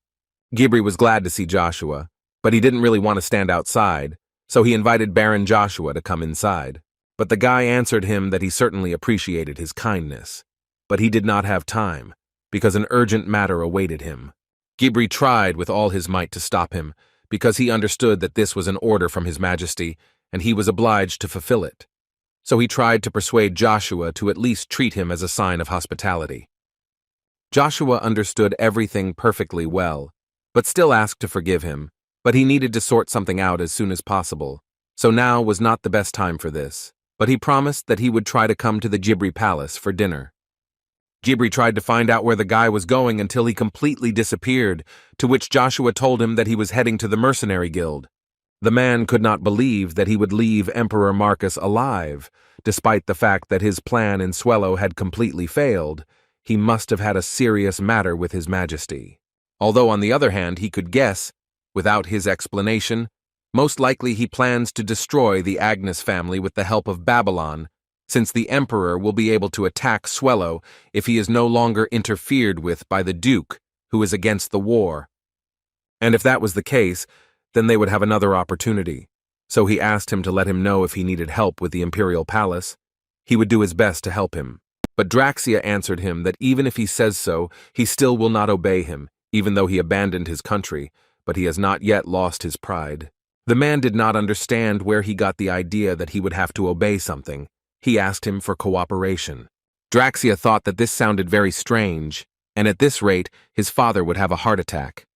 Ghibri was glad to see Joshua, but he didn't really want to stand outside, so he invited Baron Joshua to come inside. But the guy answered him that he certainly appreciated his kindness, but he did not have time, because an urgent matter awaited him. Ghibri tried with all his might to stop him, because he understood that this was an order from His Majesty, and he was obliged to fulfill it. So he tried to persuade Joshua to at least treat him as a sign of hospitality. Joshua understood everything perfectly well, but still asked to forgive him, but he needed to sort something out as soon as possible, so now was not the best time for this, but he promised that he would try to come to the Ghibri Palace for dinner. Ghibri tried to find out where the guy was going until he completely disappeared, to which Joshua told him that he was heading to the mercenary guild. The man could not believe that he would leave Emperor Marcus alive, despite the fact that his plan in Swello had completely failed. He must have had a serious matter with His Majesty. Although on the other hand he could guess, without his explanation, most likely he plans to destroy the Agnes family with the help of Babylon, since the Emperor will be able to attack Swello if he is no longer interfered with by the Duke, who is against the war. And if that was the case, then they would have another opportunity, so he asked him to let him know if he needed help with the Imperial Palace. He would do his best to help him. But Draxia answered him that even if he says so, he still will not obey him, even though he abandoned his country, but he has not yet lost his pride. The man did not understand where he got the idea that he would have to obey something. He asked him for cooperation. Draxia thought that this sounded very strange, and at this rate, his father would have a heart attack.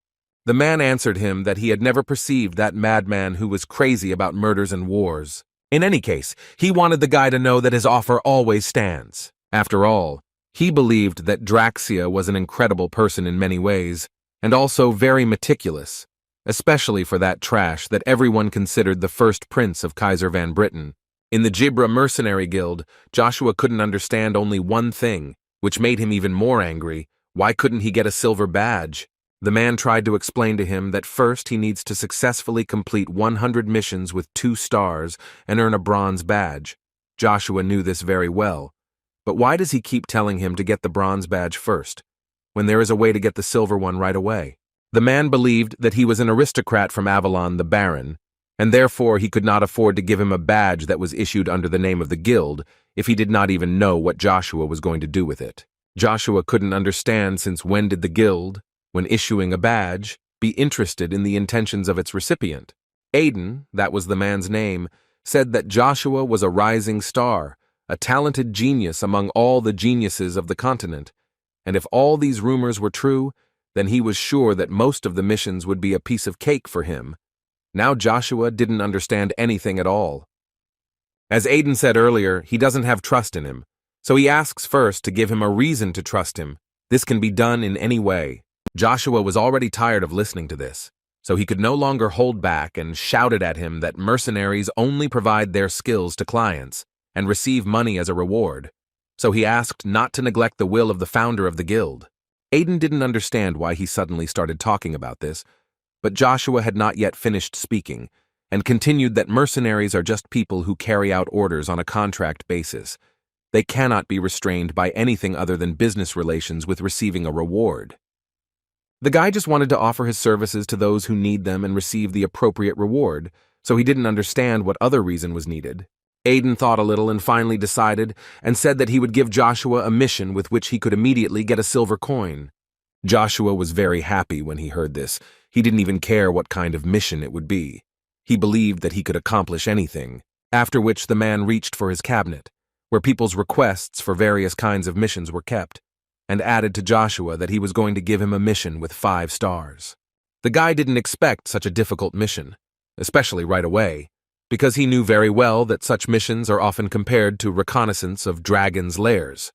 The man answered him that he had never perceived that madman who was crazy about murders and wars. In any case, he wanted the guy to know that his offer always stands. After all, he believed that Draxia was an incredible person in many ways, and also very meticulous, especially for that trash that everyone considered the first prince of Kaiser Van Britain. In the Jibra Mercenary Guild, Joshua couldn't understand only one thing, which made him even more angry. Why couldn't he get a silver badge? The man tried to explain to him that first he needs to successfully complete 100 missions with 2 stars and earn a bronze badge. Joshua knew this very well. But why does he keep telling him to get the bronze badge first, when there is a way to get the silver one right away? The man believed that he was an aristocrat from Avalon the Baron, and therefore he could not afford to give him a badge that was issued under the name of the guild if he did not even know what Joshua was going to do with it. Joshua couldn't understand since when did the guild, when issuing a badge, be interested in the intentions of its recipient. Aiden, that was the man's name, said that Joshua was a rising star, a talented genius among all the geniuses of the continent, and if all these rumors were true, then he was sure that most of the missions would be a piece of cake for him. Now Joshua didn't understand anything at all. As Aiden said earlier, he doesn't have trust in him, so he asks first to give him a reason to trust him. This can be done in any way. Joshua was already tired of listening to this, so he could no longer hold back and shouted at him that mercenaries only provide their skills to clients and receive money as a reward, so he asked not to neglect the will of the founder of the guild. Aiden didn't understand why he suddenly started talking about this, but Joshua had not yet finished speaking, and continued that mercenaries are just people who carry out orders on a contract basis. They cannot be restrained by anything other than business relations with receiving a reward. The guy just wanted to offer his services to those who need them and receive the appropriate reward, so he didn't understand what other reason was needed. Aiden thought a little and finally decided and said that he would give Joshua a mission with which he could immediately get a silver coin. Joshua was very happy when he heard this. He didn't even care what kind of mission it would be. He believed that he could accomplish anything, after which the man reached for his cabinet, where people's requests for various kinds of missions were kept, and added to Joshua that he was going to give him a mission with 5 stars. The guy didn't expect such a difficult mission, especially right away, because he knew very well that such missions are often compared to reconnaissance of dragons' lairs.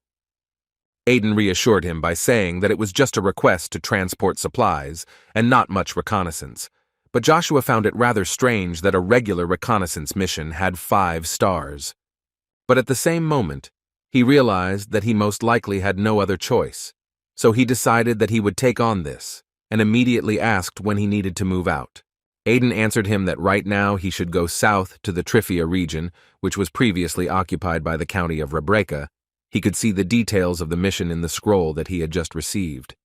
Aiden reassured him by saying that it was just a request to transport supplies and not much reconnaissance, but Joshua found it rather strange that a regular reconnaissance mission had 5 stars. But at the same moment, he realized that he most likely had no other choice, so he decided that he would take on this and immediately asked when he needed to move out. Aiden answered him that right now he should go south to the Trifia region, which was previously occupied by the county of Regressed. He could see the details of the mission in the scroll that he had just received.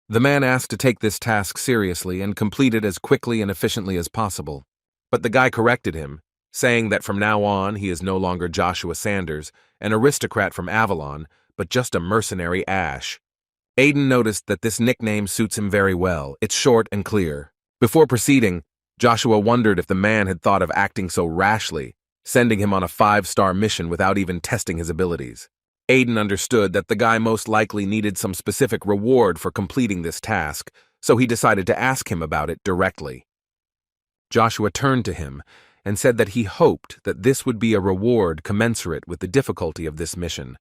The man asked to take this task seriously and complete it as quickly and efficiently as possible. But the guy corrected him, saying that from now on he is no longer Joshua Sanders, an aristocrat from Avalon, but just a mercenary Ash. Aiden noticed that this nickname suits him very well. It's short and clear. Before proceeding, Joshua wondered if the man had thought of acting so rashly, sending him on a 5-star mission without even testing his abilities. Aiden understood that the guy most likely needed some specific reward for completing this task, so he decided to ask him about it directly. Joshua turned to him and said that he hoped that this would be a reward commensurate with the difficulty of this mission,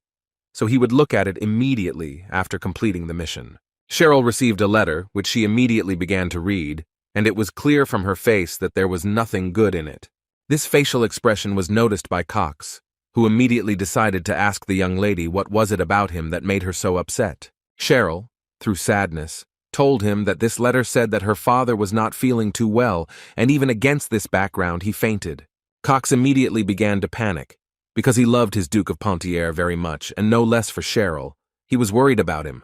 so he would look at it immediately after completing the mission. Cheryl received a letter, which she immediately began to read, and it was clear from her face that there was nothing good in it. This facial expression was noticed by Cox, who immediately decided to ask the young lady what was it about him that made her so upset. Cheryl, through sadness, told him that this letter said that her father was not feeling too well, and even against this background he fainted. Cox immediately began to panic, because he loved his Duke of Pontier very much, and no less for Cheryl. He was worried about him,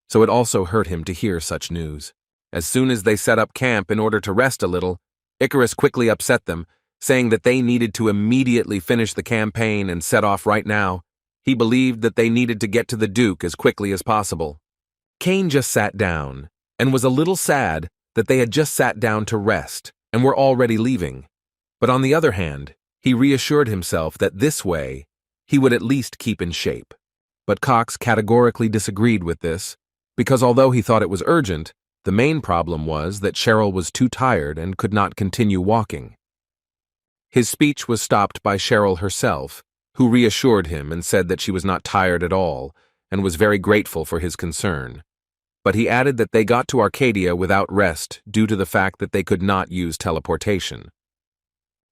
so it also hurt him to hear such news. As soon as they set up camp in order to rest a little, Icarus quickly upset them, saying that they needed to immediately finish the campaign and set off right now. He believed that they needed to get to the Duke as quickly as possible. Kane just sat down, and was a little sad that they had just sat down to rest and were already leaving. But on the other hand, he reassured himself that this way, he would at least keep in shape. But Cox categorically disagreed with this, because although he thought it was urgent, the main problem was that Cheryl was too tired and could not continue walking. His speech was stopped by Cheryl herself, who reassured him and said that she was not tired at all and was very grateful for his concern. But he added that they got to Arcadia without rest due to the fact that they could not use teleportation.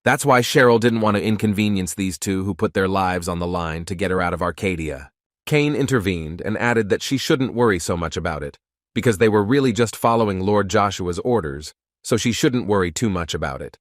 That's why Cheryl didn't want to inconvenience these two who put their lives on the line to get her out of Arcadia. Kane intervened and added that she shouldn't worry so much about it, because they were really just following Lord Joshua's orders, so she shouldn't worry too much about it.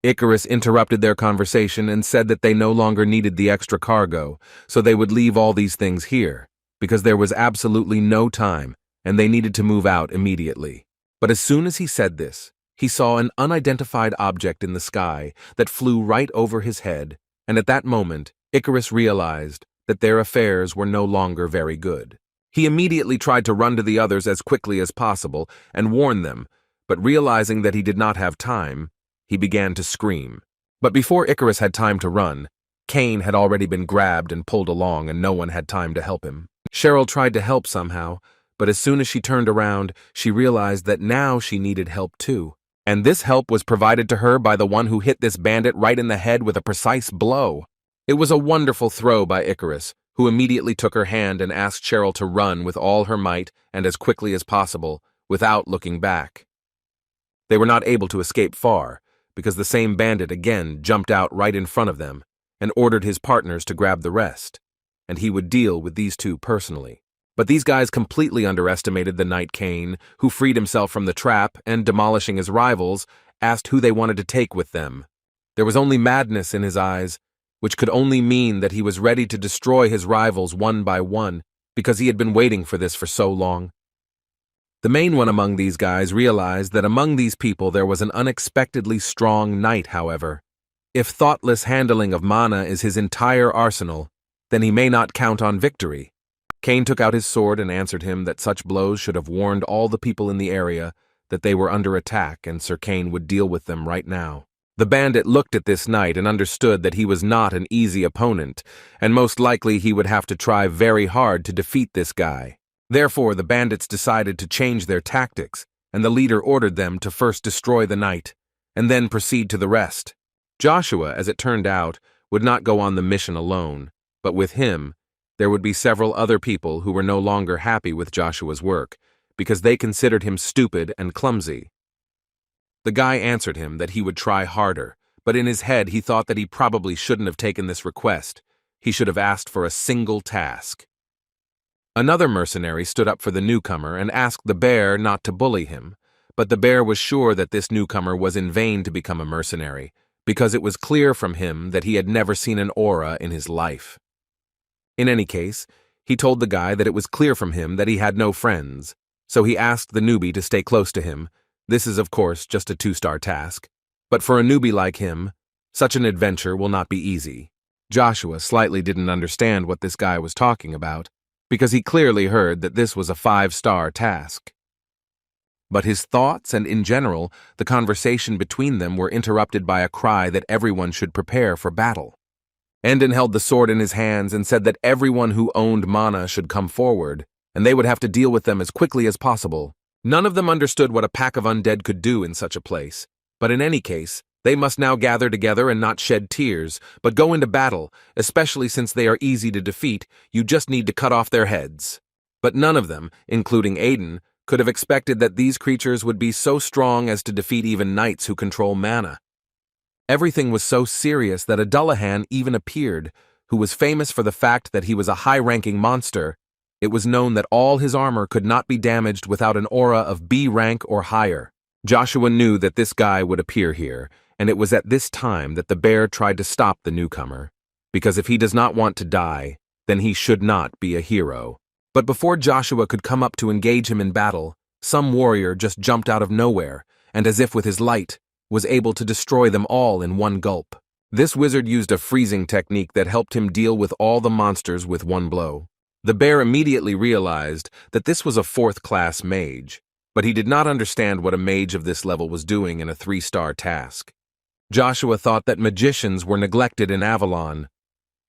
Icarus interrupted their conversation and said that they no longer needed the extra cargo, so they would leave all these things here, because there was absolutely no time, and they needed to move out immediately. But as soon as he said this, he saw an unidentified object in the sky that flew right over his head, and at that moment, Icarus realized that their affairs were no longer very good. He immediately tried to run to the others as quickly as possible and warn them, but realizing that he did not have time, he began to scream. But before Icarus had time to run, Kane had already been grabbed and pulled along, and no one had time to help him. Cheryl tried to help somehow, but as soon as she turned around, she realized that now she needed help too. And this help was provided to her by the one who hit this bandit right in the head with a precise blow. It was a wonderful throw by Icarus, who immediately took her hand and asked Cheryl to run with all her might and as quickly as possible, without looking back. They were not able to escape far, because the same bandit again jumped out right in front of them and ordered his partners to grab the rest, and he would deal with these two personally. But these guys completely underestimated the Knight Kane, who freed himself from the trap and, demolishing his rivals, asked who they wanted to take with them. There was only madness in his eyes, which could only mean that he was ready to destroy his rivals one by one, because he had been waiting for this for so long. The main one among these guys realized that among these people there was an unexpectedly strong knight, however. If thoughtless handling of mana is his entire arsenal, then he may not count on victory. Kane took out his sword and answered him that such blows should have warned all the people in the area that they were under attack and Sir Kane would deal with them right now. The bandit looked at this knight and understood that he was not an easy opponent, and most likely he would have to try very hard to defeat this guy. Therefore, the bandits decided to change their tactics, and the leader ordered them to first destroy the knight, and then proceed to the rest. Joshua, as it turned out, would not go on the mission alone, but with him, there would be several other people who were no longer happy with Joshua's work, because they considered him stupid and clumsy. The guy answered him that he would try harder, but in his head he thought that he probably shouldn't have taken this request. He should have asked for a single task. Another mercenary stood up for the newcomer and asked the bear not to bully him, but the bear was sure that this newcomer was in vain to become a mercenary, because it was clear from him that he had never seen an aura in his life. In any case, he told the guy that it was clear from him that he had no friends, so he asked the newbie to stay close to him. This is, of course, just a 2-star task, but for a newbie like him, such an adventure will not be easy. Joshua slightly didn't understand what this guy was talking about, because he clearly heard that this was a 5-star task. But his thoughts and, in general, the conversation between them were interrupted by a cry that everyone should prepare for battle. Endon held the sword in his hands and said that everyone who owned mana should come forward, and they would have to deal with them as quickly as possible. None of them understood what a pack of undead could do in such a place, but in any case, they must now gather together and not shed tears, but go into battle, especially since they are easy to defeat. You just need to cut off their heads. But none of them, including Aiden, could have expected that these creatures would be so strong as to defeat even knights who control mana. Everything was so serious that a Dullahan even appeared, who was famous for the fact that he was a high-ranking monster. It was known that all his armor could not be damaged without an aura of B rank or higher. Joshua knew that this guy would appear here, and it was at this time that the bear tried to stop the newcomer, because if he does not want to die, then he should not be a hero. But before Joshua could come up to engage him in battle, some warrior just jumped out of nowhere, and as if with his light, was able to destroy them all in one gulp. This wizard used a freezing technique that helped him deal with all the monsters with one blow. The bear immediately realized that this was a 4th-class mage, but he did not understand what a mage of this level was doing in a 3-star task. Joshua thought that magicians were neglected in Avalon.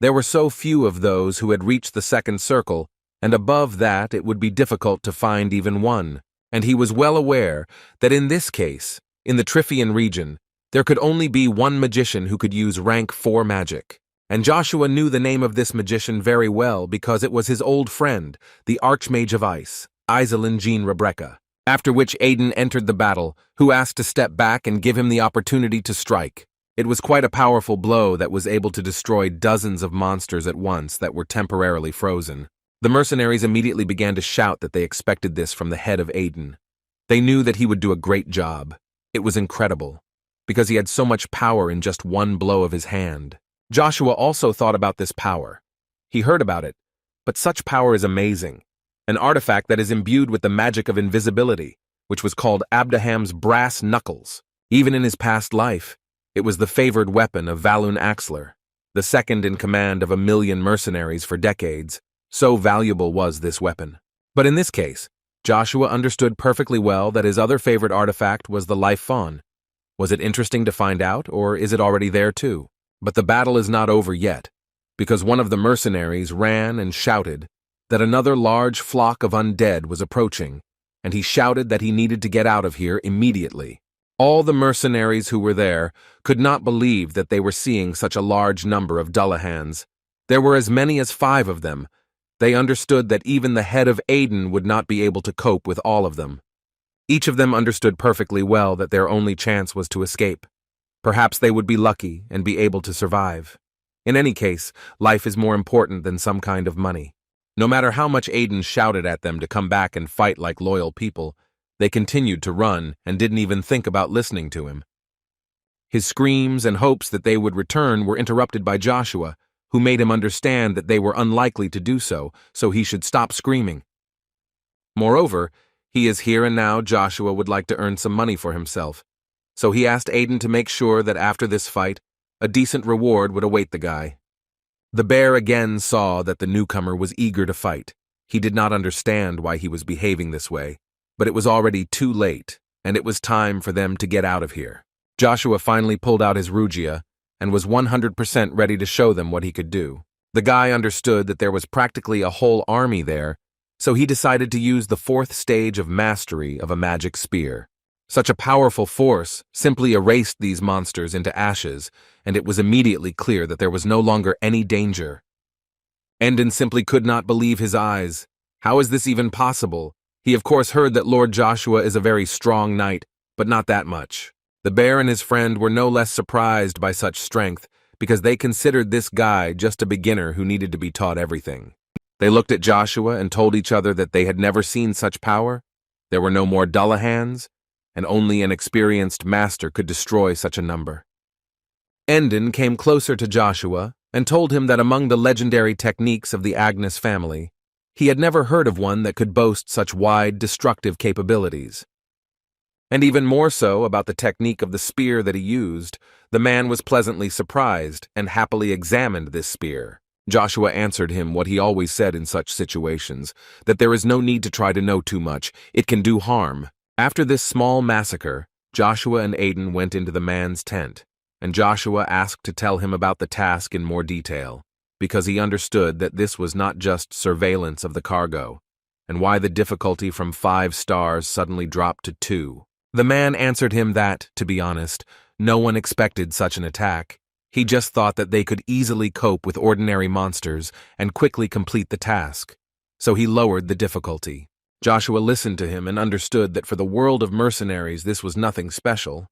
There were so few of those who had reached the 2nd circle, and above that it would be difficult to find even one, and he was well aware that in this case, in the Triphian region, there could only be one magician who could use rank 4 magic. And Joshua knew the name of this magician very well because it was his old friend, the Archmage of Ice, Iselin Jean Rebecca. After which Aiden entered the battle, who asked to step back and give him the opportunity to strike. It was quite a powerful blow that was able to destroy dozens of monsters at once that were temporarily frozen. The mercenaries immediately began to shout that they expected this from the head of Aiden. They knew that he would do a great job. It was incredible, because he had so much power in just one blow of his hand. Joshua also thought about this power. He heard about it, but such power is amazing. An artifact that is imbued with the magic of invisibility, which was called Abdaham's brass knuckles. Even in his past life, it was the favored weapon of Valun Axler, the second in command of 1,000,000 mercenaries for decades. So valuable was this weapon. But in this case, Joshua understood perfectly well that his other favorite artifact was the life fawn. Was it interesting to find out, or is it already there too? But the battle is not over yet, because one of the mercenaries ran and shouted that another large flock of undead was approaching, and he shouted that he needed to get out of here immediately. All the mercenaries who were there could not believe that they were seeing such a large number of Dullahans. There were as many as 5 of them. They understood that even the head of Aiden would not be able to cope with all of them. Each of them understood perfectly well that their only chance was to escape. Perhaps they would be lucky and be able to survive. In any case, life is more important than some kind of money. No matter how much Aiden shouted at them to come back and fight like loyal people, they continued to run and didn't even think about listening to him. His screams and hopes that they would return were interrupted by Joshua, who made him understand that they were unlikely to do so he should stop screaming. Moreover, he is here and now Joshua would like to earn some money for himself, so he asked Aiden to make sure that after this fight, a decent reward would await the guy. The bear again saw that the newcomer was eager to fight. He did not understand why he was behaving this way, but it was already too late, and it was time for them to get out of here. Joshua finally pulled out his Rugia and was 100% ready to show them what he could do. The guy understood that there was practically a whole army there, so he decided to use the 4th stage of mastery of a magic spear. Such a powerful force simply erased these monsters into ashes, and it was immediately clear that there was no longer any danger. Endon simply could not believe his eyes. How is this even possible? He of course heard that Lord Joshua is a very strong knight, but not that much. The bear and his friend were no less surprised by such strength, because they considered this guy just a beginner who needed to be taught everything. They looked at Joshua and told each other that they had never seen such power. There were no more Dullahans, and only an experienced master could destroy such a number. Endon came closer to Joshua and told him that among the legendary techniques of the Agnes family, he had never heard of one that could boast such wide, destructive capabilities. And even more so about the technique of the spear that he used, the man was pleasantly surprised and happily examined this spear. Joshua answered him what he always said in such situations, that there is no need to try to know too much, it can do harm. After this small massacre, Joshua and Aiden went into the man's tent, and Joshua asked to tell him about the task in more detail, because he understood that this was not just surveillance of the cargo, and why the difficulty from 5 stars suddenly dropped to 2. The man answered him that, to be honest, no one expected such an attack. He just thought that they could easily cope with ordinary monsters and quickly complete the task, so he lowered the difficulty. Joshua listened to him and understood that for the world of mercenaries this was nothing special,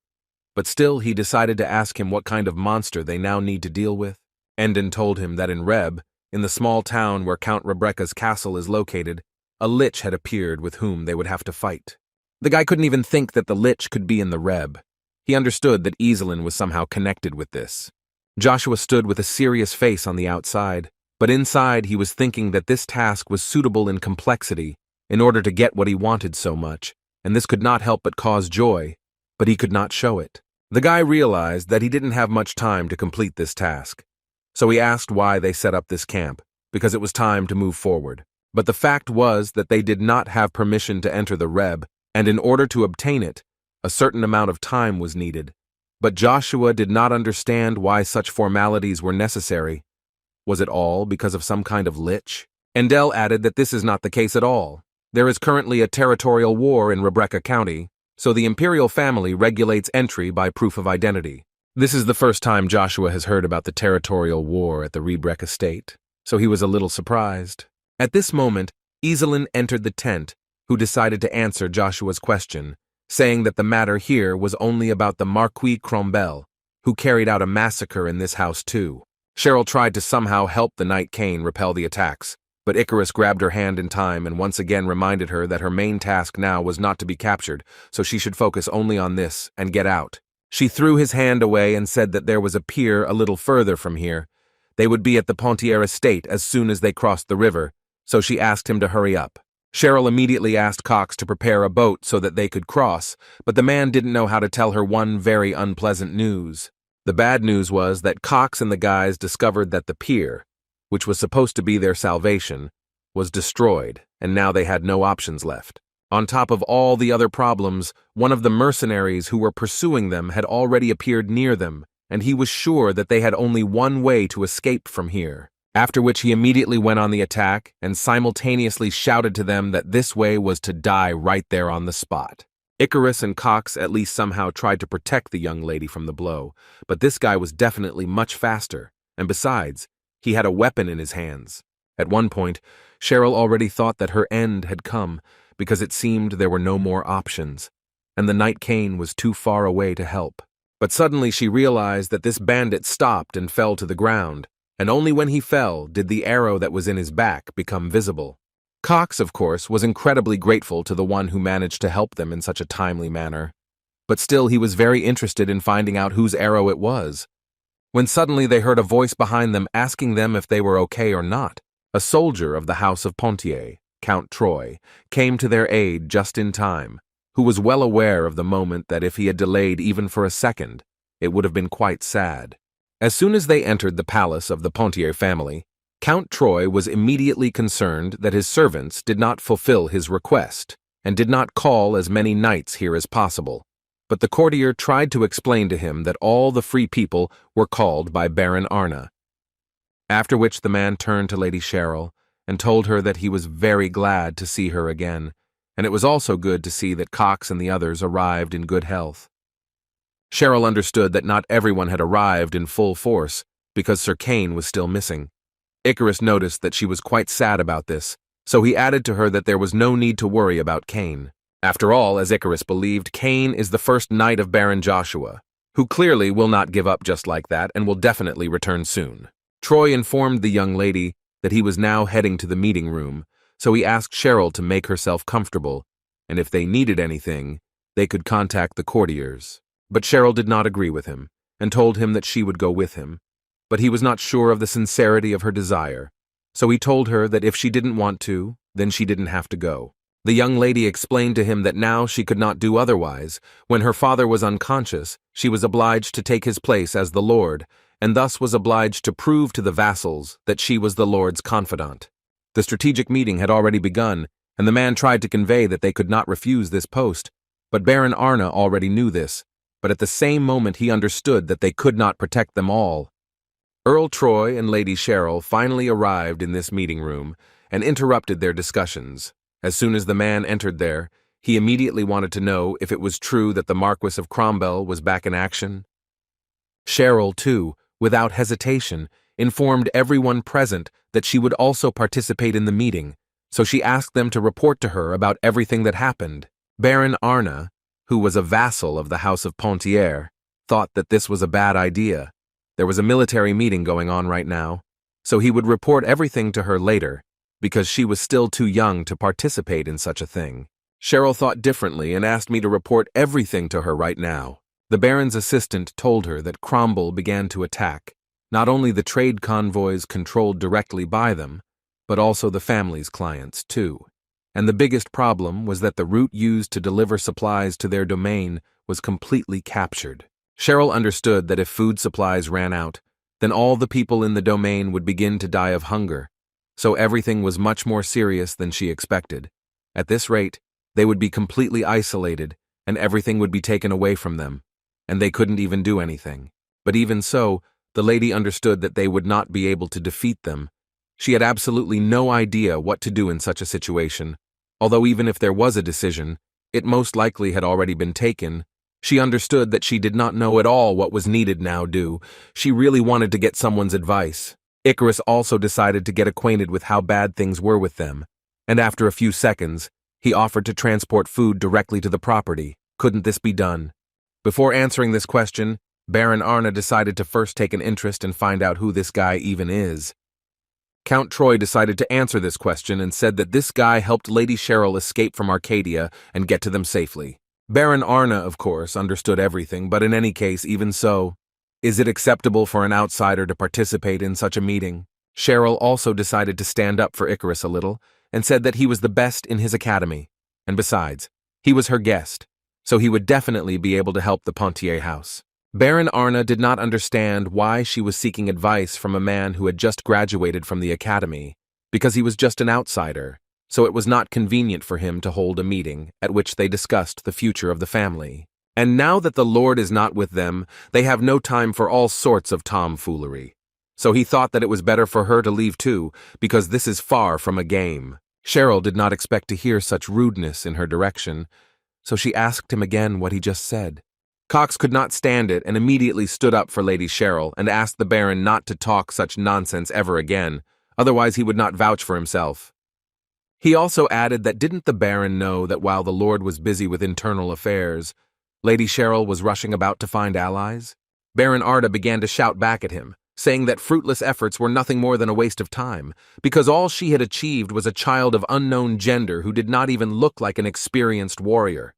but still he decided to ask him what kind of monster they now need to deal with. Endon told him that in Reb, in the small town where Count Rebecca's castle is located, a lich had appeared with whom they would have to fight. The guy couldn't even think that the lich could be in the Reb. He understood that Iselin was somehow connected with this. Joshua stood with a serious face on the outside, but inside he was thinking that this task was suitable in complexity in order to get what he wanted so much, and this could not help but cause joy, but he could not show it. The guy realized that he didn't have much time to complete this task, so he asked why they set up this camp, because it was time to move forward. But the fact was that they did not have permission to enter the Reb, and in order to obtain it, a certain amount of time was needed. But Joshua did not understand why such formalities were necessary. Was it all because of some kind of lich? Endel added that this is not the case at all. There is currently a territorial war in Rebecca County, so the imperial family regulates entry by proof of identity. This is the first time Joshua has heard about the territorial war at the Regressed estate, so he was a little surprised. At this moment, Iselin entered the tent, who decided to answer Joshua's question, saying that the matter here was only about the Marquis Crombel, who carried out a massacre in this house too. Cheryl tried to somehow help the Knight Cain repel the attacks, but Icarus grabbed her hand in time and once again reminded her that her main task now was not to be captured, so she should focus only on this and get out. She threw his hand away and said that there was a pier a little further from here. They would be at the Pontier estate as soon as they crossed the river, so she asked him to hurry up. Cheryl immediately asked Cox to prepare a boat so that they could cross, but the man didn't know how to tell her one very unpleasant news. The bad news was that Cox and the guys discovered that the pier, which was supposed to be their salvation, was destroyed, and now they had no options left. On top of all the other problems, one of the mercenaries who were pursuing them had already appeared near them, and he was sure that they had only one way to escape from here. After which he immediately went on the attack and simultaneously shouted to them that this way was to die right there on the spot. Icarus and Cox at least somehow tried to protect the young lady from the blow, but this guy was definitely much faster, and besides, he had a weapon in his hands. At one point, Cheryl already thought that her end had come, because it seemed there were no more options, and the Knight Cain was too far away to help. But suddenly she realized that this bandit stopped and fell to the ground, and only when he fell did the arrow that was in his back become visible. Cox, of course, was incredibly grateful to the one who managed to help them in such a timely manner, but still he was very interested in finding out whose arrow it was. When suddenly they heard a voice behind them asking them if they were okay or not. A soldier of the House of Pontier, Count Troy, came to their aid just in time, who was well aware of the moment that if he had delayed even for a second, it would have been quite sad. As soon as they entered the palace of the Pontier family, Count Troy was immediately concerned that his servants did not fulfill his request and did not call as many knights here as possible. But the courtier tried to explain to him that all the free people were called by Baron Arna. After which the man turned to Lady Cheryl and told her that he was very glad to see her again, and it was also good to see that Cox and the others arrived in good health. Cheryl understood that not everyone had arrived in full force because Sir Cain was still missing. Icarus noticed that she was quite sad about this, so he added to her that there was no need to worry about Cain. After all, as Icarus believed, Cain is the first knight of Baron Joshua, who clearly will not give up just like that and will definitely return soon. Troy informed the young lady that he was now heading to the meeting room, so he asked Cheryl to make herself comfortable, and if they needed anything, they could contact the courtiers. But Cheryl did not agree with him, and told him that she would go with him. But he was not sure of the sincerity of her desire, so he told her that if she didn't want to, then she didn't have to go. The young lady explained to him that now she could not do otherwise. When her father was unconscious, she was obliged to take his place as the lord, and thus was obliged to prove to the vassals that she was the lord's confidant. The strategic meeting had already begun, and the man tried to convey that they could not refuse this post, but Baron Arna already knew this, but at the same moment he understood that they could not protect them all. Earl Troy and Lady Cheryl finally arrived in this meeting room and interrupted their discussions. As soon as the man entered there, he immediately wanted to know if it was true that the Marquis of Cromwell was back in action. Cheryl, too, without hesitation, informed everyone present that she would also participate in the meeting, so she asked them to report to her about everything that happened. Baron Arna, who was a vassal of the House of Pontier, thought that this was a bad idea. There was a military meeting going on right now, so he would report everything to her later, because she was still too young to participate in such a thing. Cheryl thought differently and asked me to report everything to her right now. The Baron's assistant told her that Cromwell began to attack, not only the trade convoys controlled directly by them, but also the family's clients too. And the biggest problem was that the route used to deliver supplies to their domain was completely captured. Cheryl understood that if food supplies ran out, then all the people in the domain would begin to die of hunger, so everything was much more serious than she expected. At this rate, they would be completely isolated, and everything would be taken away from them, and they couldn't even do anything. But even so, the lady understood that they would not be able to defeat them. She had absolutely no idea what to do in such a situation, although even if there was a decision, it most likely had already been taken. She understood that she did not know at all what was needed now do. She really wanted to get someone's advice. Icarus also decided to get acquainted with how bad things were with them, and after a few seconds, he offered to transport food directly to the property. Couldn't this be done? Before answering this question, Baron Arna decided to first take an interest and find out who this guy even is. Count Troy decided to answer this question and said that this guy helped Lady Cheryl escape from Arcadia and get to them safely. Baron Arna, of course, understood everything, but in any case, even so, is it acceptable for an outsider to participate in such a meeting? Cheryl also decided to stand up for Icarus a little and said that he was the best in his academy, and besides, he was her guest, so he would definitely be able to help the Pontier house. Baron Arna did not understand why she was seeking advice from a man who had just graduated from the academy, because he was just an outsider, so it was not convenient for him to hold a meeting at which they discussed the future of the family. And now that the Lord is not with them, they have no time for all sorts of tomfoolery. So he thought that it was better for her to leave too, because this is far from a game. Cheryl did not expect to hear such rudeness in her direction, so she asked him again what he just said. Cox could not stand it and immediately stood up for Lady Cheryl and asked the Baron not to talk such nonsense ever again, otherwise he would not vouch for himself. He also added that didn't the Baron know that while the Lord was busy with internal affairs, Lady Cheryl was rushing about to find allies? Baron Arda began to shout back at him, saying that fruitless efforts were nothing more than a waste of time, because all she had achieved was a child of unknown gender who did not even look like an experienced warrior.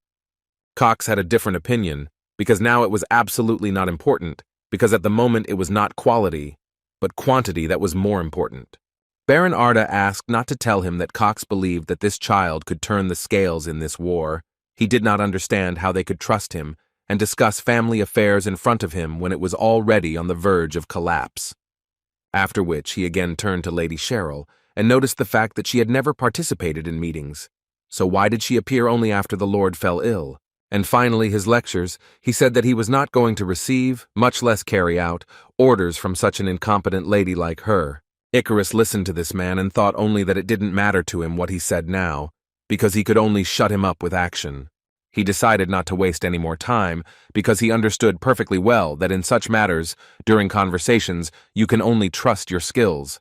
Cox had a different opinion, because now it was absolutely not important, because at the moment it was not quality, but quantity that was more important. Baron Arda asked not to tell him that Cox believed that this child could turn the scales in this war. He did not understand how they could trust him and discuss family affairs in front of him when it was already on the verge of collapse. After which he again turned to Lady Cheryl and noticed the fact that she had never participated in meetings. So why did she appear only after the Lord fell ill? And finally his lectures, he said that he was not going to receive, much less carry out, orders from such an incompetent lady like her. Icarus listened to this man and thought only that it didn't matter to him what he said now, because he could only shut him up with action. He decided not to waste any more time, because he understood perfectly well that in such matters, during conversations, you can only trust your skills.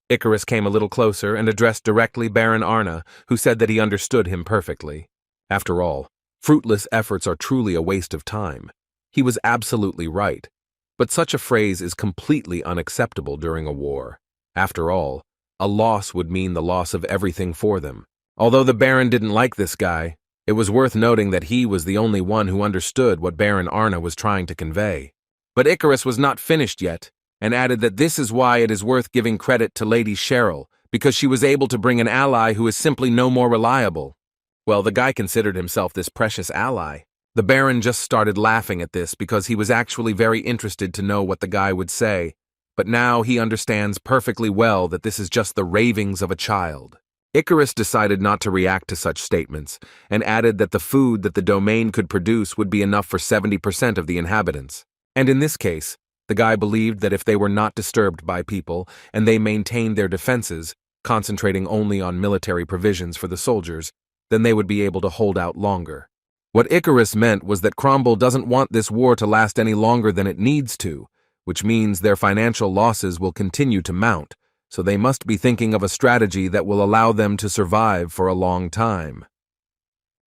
Icarus came a little closer and addressed directly Baron Arna, who said that he understood him perfectly. After all, fruitless efforts are truly a waste of time. He was absolutely right. But such a phrase is completely unacceptable during a war. After all, a loss would mean the loss of everything for them. Although the Baron didn't like this guy, it was worth noting that he was the only one who understood what Baron Arna was trying to convey. But Icarus was not finished yet, and added that this is why it is worth giving credit to Lady Cheryl, because she was able to bring an ally who is simply no more reliable. Well, the guy considered himself this precious ally. The Baron just started laughing at this because he was actually very interested to know what the guy would say, but now he understands perfectly well that this is just the ravings of a child. Icarus decided not to react to such statements, and added that the food that the domain could produce would be enough for 70% of the inhabitants. And in this case, the guy believed that if they were not disturbed by people, and they maintained their defenses, concentrating only on military provisions for the soldiers, then they would be able to hold out longer. What Icarus meant was that Comrade doesn't want this war to last any longer than it needs to, which means their financial losses will continue to mount, so they must be thinking of a strategy that will allow them to survive for a long time.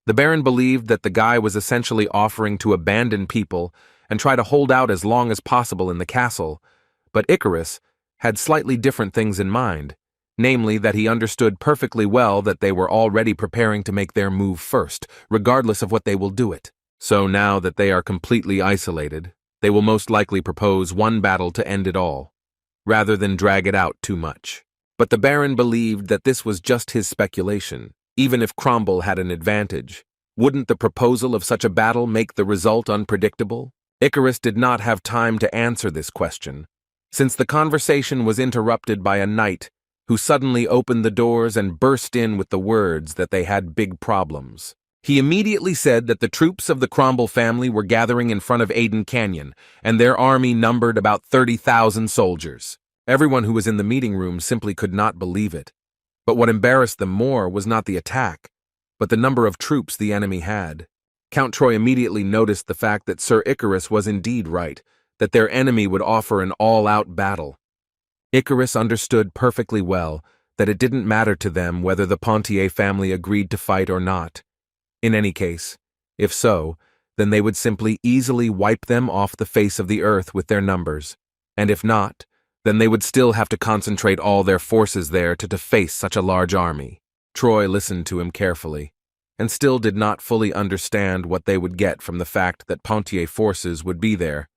The Baron believed that the guy was essentially offering to abandon people and try to hold out as long as possible in the castle, but Icarus had slightly different things in mind, namely that he understood perfectly well that they were already preparing to make their move first, regardless of what they will do it. So now that they are completely isolated, they will most likely propose one battle to end it all, rather than drag it out too much. But the Baron believed that this was just his speculation. Even if Comrade had an advantage, wouldn't the proposal of such a battle make the result unpredictable? Icarus did not have time to answer this question, since the conversation was interrupted by a knight who suddenly opened the doors and burst in with the words that they had big problems. He immediately said that the troops of the Comrade family were gathering in front of Aden Canyon, and their army numbered about 30,000 soldiers. Everyone who was in the meeting room simply could not believe it. But what embarrassed them more was not the attack, but the number of troops the enemy had. Count Troy immediately noticed the fact that Sir Icarus was indeed right, that their enemy would offer an all-out battle. Icarus understood perfectly well that it didn't matter to them whether the Pontier family agreed to fight or not. In any case, if so, then they would simply easily wipe them off the face of the earth with their numbers, and if not, then they would still have to concentrate all their forces there to face such a large army. Troy listened to him carefully, and still did not fully understand what they would get from the fact that Pontier forces would be there,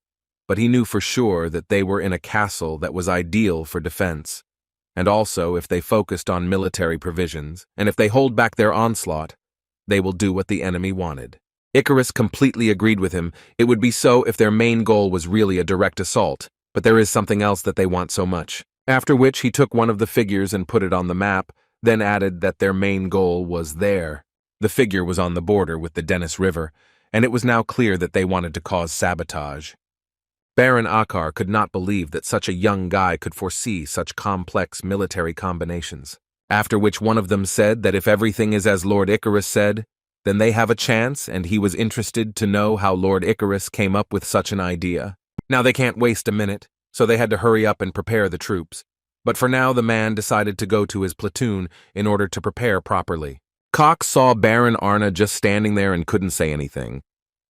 but he knew for sure that they were in a castle that was ideal for defense, and also if they focused on military provisions, and if they hold back their onslaught, they will do what the enemy wanted. Icarus completely agreed with him. It would be so if their main goal was really a direct assault, but there is something else that they want so much. After which he took one of the figures and put it on the map, then added that their main goal was there. The figure was on the border with the Dennis River, and it was now clear that they wanted to cause sabotage. Baron Akar could not believe that such a young guy could foresee such complex military combinations. After which one of them said that if everything is as Lord Icarus said, then they have a chance, and he was interested to know how Lord Icarus came up with such an idea. Now they can't waste a minute, so they had to hurry up and prepare the troops. But for now the man decided to go to his platoon in order to prepare properly. Cox saw Baron Arna just standing there and couldn't say anything,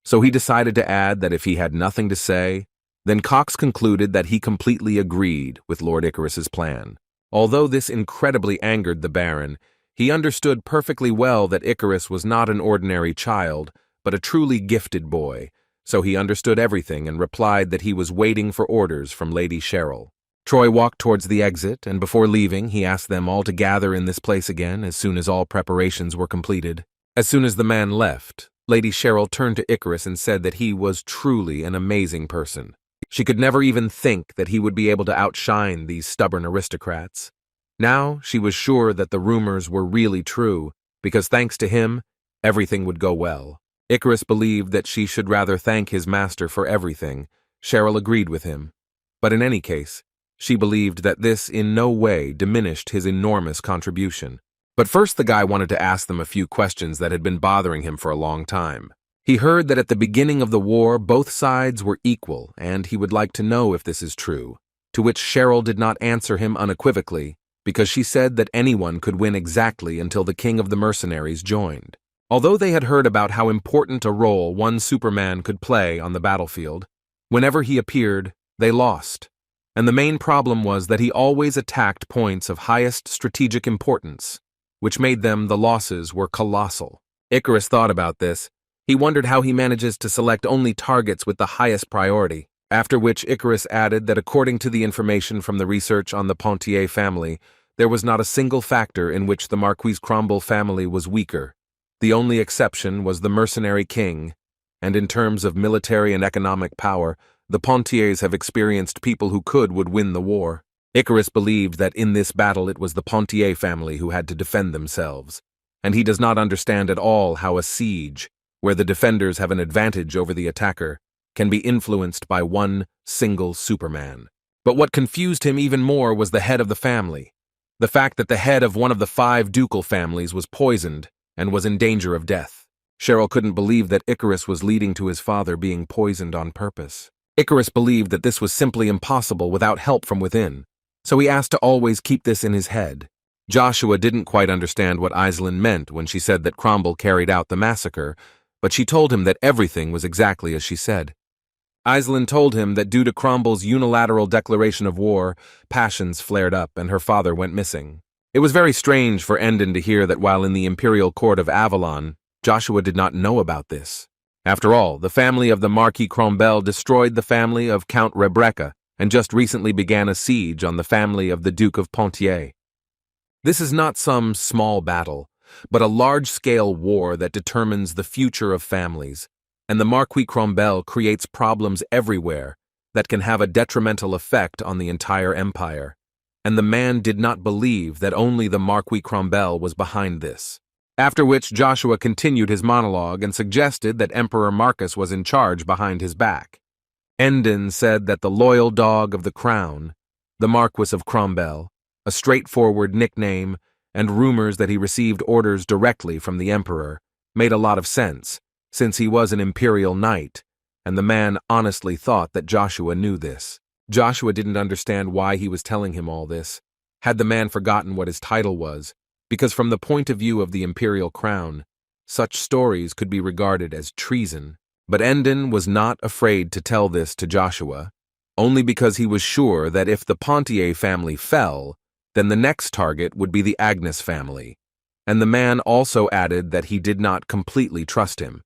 so he decided to add that if he had nothing to say, then Cox concluded that he completely agreed with Lord Icarus's plan. Although this incredibly angered the Baron, he understood perfectly well that Icarus was not an ordinary child, but a truly gifted boy, so he understood everything and replied that he was waiting for orders from Lady Cheryl. Troy walked towards the exit, and before leaving, he asked them all to gather in this place again as soon as all preparations were completed. As soon as the man left, Lady Cheryl turned to Icarus and said that he was truly an amazing person. She could never even think that he would be able to outshine these stubborn aristocrats. Now she was sure that the rumors were really true, because thanks to him, everything would go well. Icarus believed that she should rather thank his master for everything. Cheryl agreed with him. But in any case, she believed that this in no way diminished his enormous contribution. But first the guy wanted to ask them a few questions that had been bothering him for a long time. He heard that at the beginning of the war both sides were equal, and he would like to know if this is true, to which Cheryl did not answer him unequivocally, because she said that anyone could win exactly until the king of the mercenaries joined. Although they had heard about how important a role one Superman could play on the battlefield, whenever he appeared, they lost. And the main problem was that he always attacked points of highest strategic importance, which made them the losses were colossal. Icarus thought about this. He wondered how he manages to select only targets with the highest priority, after which Icarus added that according to the information from the research on the Pontier family, there was not a single factor in which the Marquis Cromwell family was weaker. The only exception was the mercenary king, and in terms of military and economic power, the Pontiers have experienced people who would win the war. Icarus believed that in this battle it was the Pontier family who had to defend themselves, and he does not understand at all how a siege, where the defenders have an advantage over the attacker, can be influenced by one single Superman. But what confused him even more was the head of the family. The fact that the head of one of the 5 ducal families was poisoned and was in danger of death. Cheryl couldn't believe that Icarus was leading to his father being poisoned on purpose. Icarus believed that this was simply impossible without help from within, so he asked to always keep this in his head. Joshua didn't quite understand what Aislinn meant when she said that Cromwell carried out the massacre, but she told him that everything was exactly as she said. Aislinn told him that due to Cromwell's unilateral declaration of war, passions flared up and her father went missing. It was very strange for Endon to hear that while in the imperial court of Avalon, Joshua did not know about this. After all, the family of the Marquis Cromwell destroyed the family of Count Regressed and just recently began a siege on the family of the Duke of Pontier. This is not some small battle, but a large-scale war that determines the future of families, and the Marquis Cromwell creates problems everywhere that can have a detrimental effect on the entire empire, and the man did not believe that only the Marquis Cromwell was behind this. After which Joshua continued his monologue and suggested that Emperor Marcus was in charge behind his back. Endon said that the loyal dog of the crown, the Marquis of Cromwell, a straightforward nickname, and rumors that he received orders directly from the emperor, made a lot of sense, since he was an imperial knight, and the man honestly thought that Joshua knew this. Joshua didn't understand why he was telling him all this. Had the man forgotten what his title was? Because from the point of view of the imperial crown, such stories could be regarded as treason. But Endon was not afraid to tell this to Joshua, only because he was sure that if the Pontier family fell, then the next target would be the Agnes family. And the man also added that he did not completely trust him,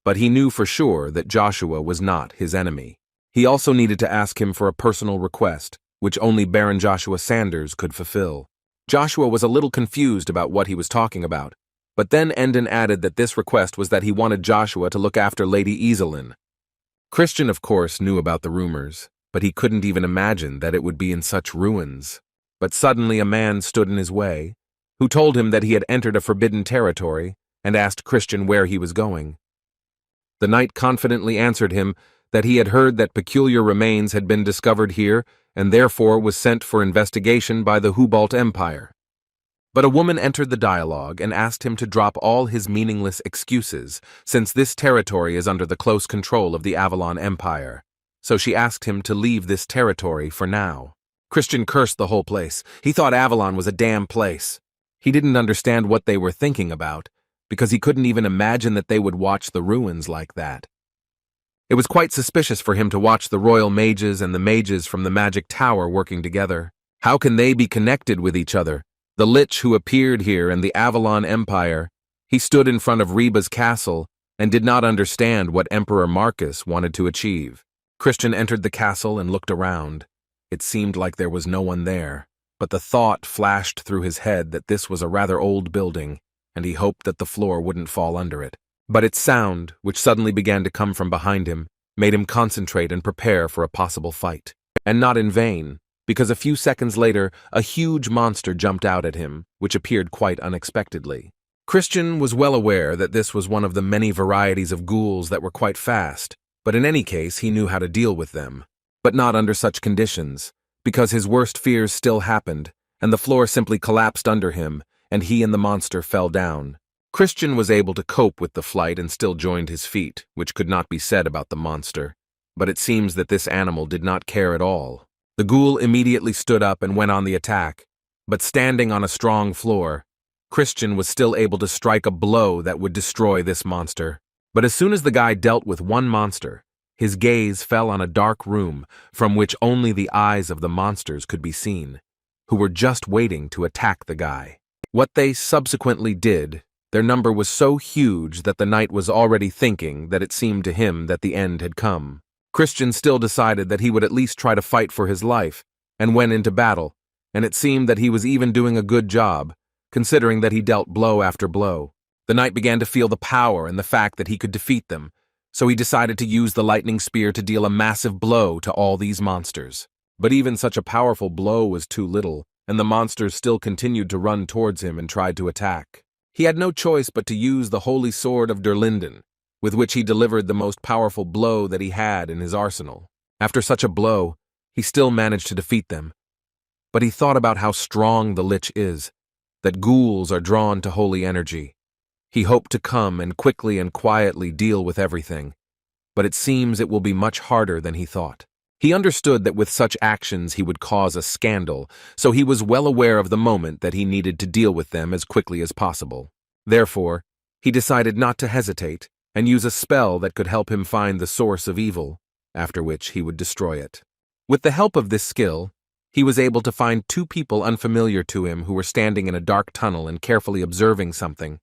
but he knew for sure that Joshua was not his enemy. He also needed to ask him for a personal request, which only Baron Joshua Sanders could fulfill. Joshua was a little confused about what he was talking about, but then Endon added that this request was that he wanted Joshua to look after Lady Iselin. Christian, of course, knew about the rumors, but he couldn't even imagine that it would be in such ruins. But suddenly a man stood in his way, who told him that he had entered a forbidden territory and asked Christian where he was going. The knight confidently answered him that he had heard that peculiar remains had been discovered here and therefore was sent for investigation by the Hubalt Empire. But a woman entered the dialogue and asked him to drop all his meaningless excuses, since this territory is under the close control of the Avalon Empire. So she asked him to leave this territory for now. Christian cursed the whole place. He thought Avalon was a damn place. He didn't understand what they were thinking about, because he couldn't even imagine that they would watch the ruins like that. It was quite suspicious for him to watch the royal mages and the mages from the magic tower working together. How can they be connected with each other? The Lich who appeared here in the Avalon Empire, he stood in front of Reba's castle and did not understand what Emperor Marcus wanted to achieve. Christian entered the castle and looked around. It seemed like there was no one there, but the thought flashed through his head that this was a rather old building, and he hoped that the floor wouldn't fall under it. But its sound, which suddenly began to come from behind him, made him concentrate and prepare for a possible fight. And not in vain, because a few seconds later, a huge monster jumped out at him, which appeared quite unexpectedly. Christian was well aware that this was one of the many varieties of ghouls that were quite fast, but in any case he knew how to deal with them. But not under such conditions, because his worst fears still happened, and the floor simply collapsed under him, and he and the monster fell down. Christian was able to cope with the flight and still joined his feet, which could not be said about the monster. But it seems that this animal did not care at all. The ghoul immediately stood up and went on the attack, But standing on a strong floor, Christian was still able to strike a blow that would destroy this monster. But as soon as the guy dealt with one monster, his gaze fell on a dark room from which only the eyes of the monsters could be seen, who were just waiting to attack the guy. What they subsequently did, their number was so huge that the knight was already thinking that it seemed to him that the end had come. Christian still decided that he would at least try to fight for his life, and went into battle, and it seemed that he was even doing a good job, considering that he dealt blow after blow. The knight began to feel the power and the fact that he could defeat them, so he decided to use the lightning spear to deal a massive blow to all these monsters. But even such a powerful blow was too little, and the monsters still continued to run towards him and tried to attack. He had no choice but to use the holy sword of Derlinden, with which he delivered the most powerful blow that he had in his arsenal. After such a blow, he still managed to defeat them. But he thought about how strong the Lich is, that ghouls are drawn to holy energy. He hoped to come and quickly and quietly deal with everything, but it seems it will be much harder than he thought. He understood that with such actions he would cause a scandal, so he was well aware of the moment that he needed to deal with them as quickly as possible. Therefore, he decided not to hesitate and use a spell that could help him find the source of evil, after which he would destroy it. With the help of this skill, he was able to find two people unfamiliar to him who were standing in a dark tunnel and carefully observing something.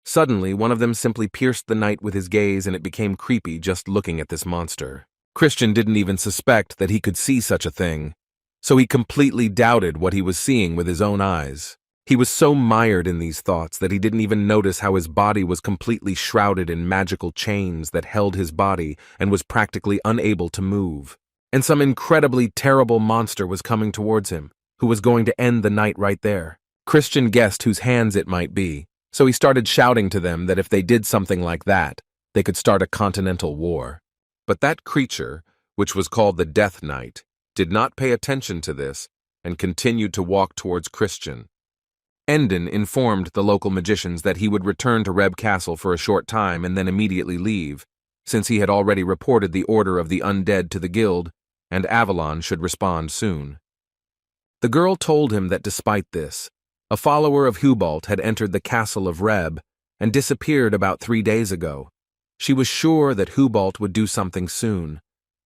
Suddenly, one of them simply pierced the knight with his gaze, and it became creepy just looking at this monster. Christian didn't even suspect that he could see such a thing, so he completely doubted what he was seeing with his own eyes. He was so mired in these thoughts that he didn't even notice how his body was completely shrouded in magical chains that held his body and was practically unable to move. And some incredibly terrible monster was coming towards him, who was going to end the night right there. Christian guessed whose hands it might be, so he started shouting to them that if they did something like that, they could start a continental war. But that creature, which was called the Death Knight, did not pay attention to this and continued to walk towards Christian. Endon informed the local magicians that he would return to Reb Castle for a short time and then immediately leave, since he had already reported the order of the undead to the guild, and Avalon should respond soon. The girl told him that despite this, a follower of Hubalt had entered the castle of Reb and disappeared about 3 days ago. She was sure that Hubalt would do something soon,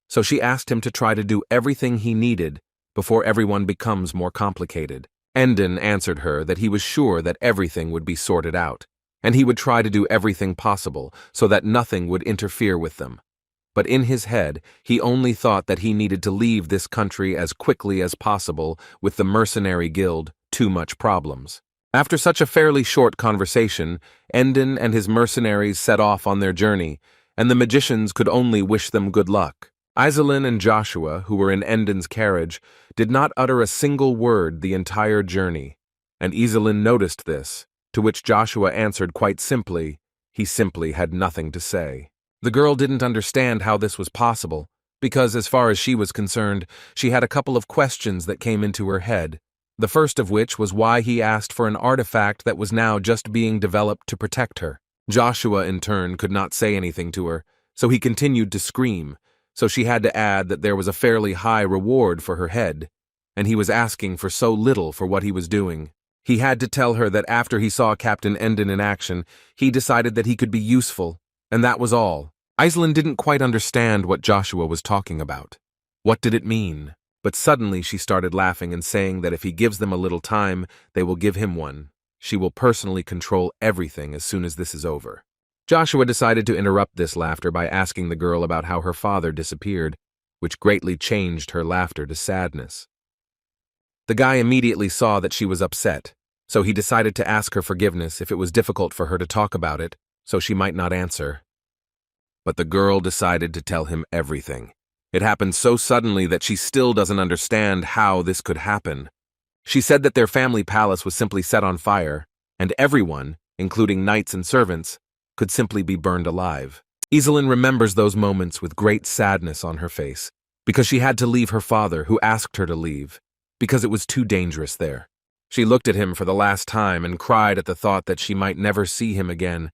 so she asked him to try to do everything he needed before everyone becomes more complicated. Endon answered her that he was sure that everything would be sorted out, and he would try to do everything possible so that nothing would interfere with them. But in his head, he only thought that he needed to leave this country as quickly as possible with the mercenary guild too much problems. After such a fairly short conversation, Endon and his mercenaries set off on their journey, and the magicians could only wish them good luck. Iselin and Joshua, who were in Endon's carriage, did not utter a single word the entire journey, and Iselin noticed this, to which Joshua answered quite simply, he simply had nothing to say. The girl didn't understand how this was possible, because as far as she was concerned, she had a couple of questions that came into her head. The first of which was why he asked for an artifact that was now just being developed to protect her. Joshua, in turn, could not say anything to her, so he continued to scream, so she had to add that there was a fairly high reward for her head, and he was asking for so little for what he was doing. He had to tell her that after he saw Captain Endon in action, he decided that he could be useful, and that was all. Iselin didn't quite understand what Joshua was talking about. What did it mean? But suddenly she started laughing and saying that if he gives them a little time, they will give him one. She will personally control everything as soon as this is over. Joshua decided to interrupt this laughter by asking the girl about how her father disappeared, which greatly changed her laughter to sadness. The guy immediately saw that she was upset, so he decided to ask her forgiveness if it was difficult for her to talk about it, so she might not answer. But the girl decided to tell him everything. It happened so suddenly that she still doesn't understand how this could happen. She said that their family palace was simply set on fire, and everyone, including knights and servants, could simply be burned alive. Iselin remembers those moments with great sadness on her face, because she had to leave her father, who asked her to leave, because it was too dangerous there. She looked at him for the last time and cried at the thought that she might never see him again.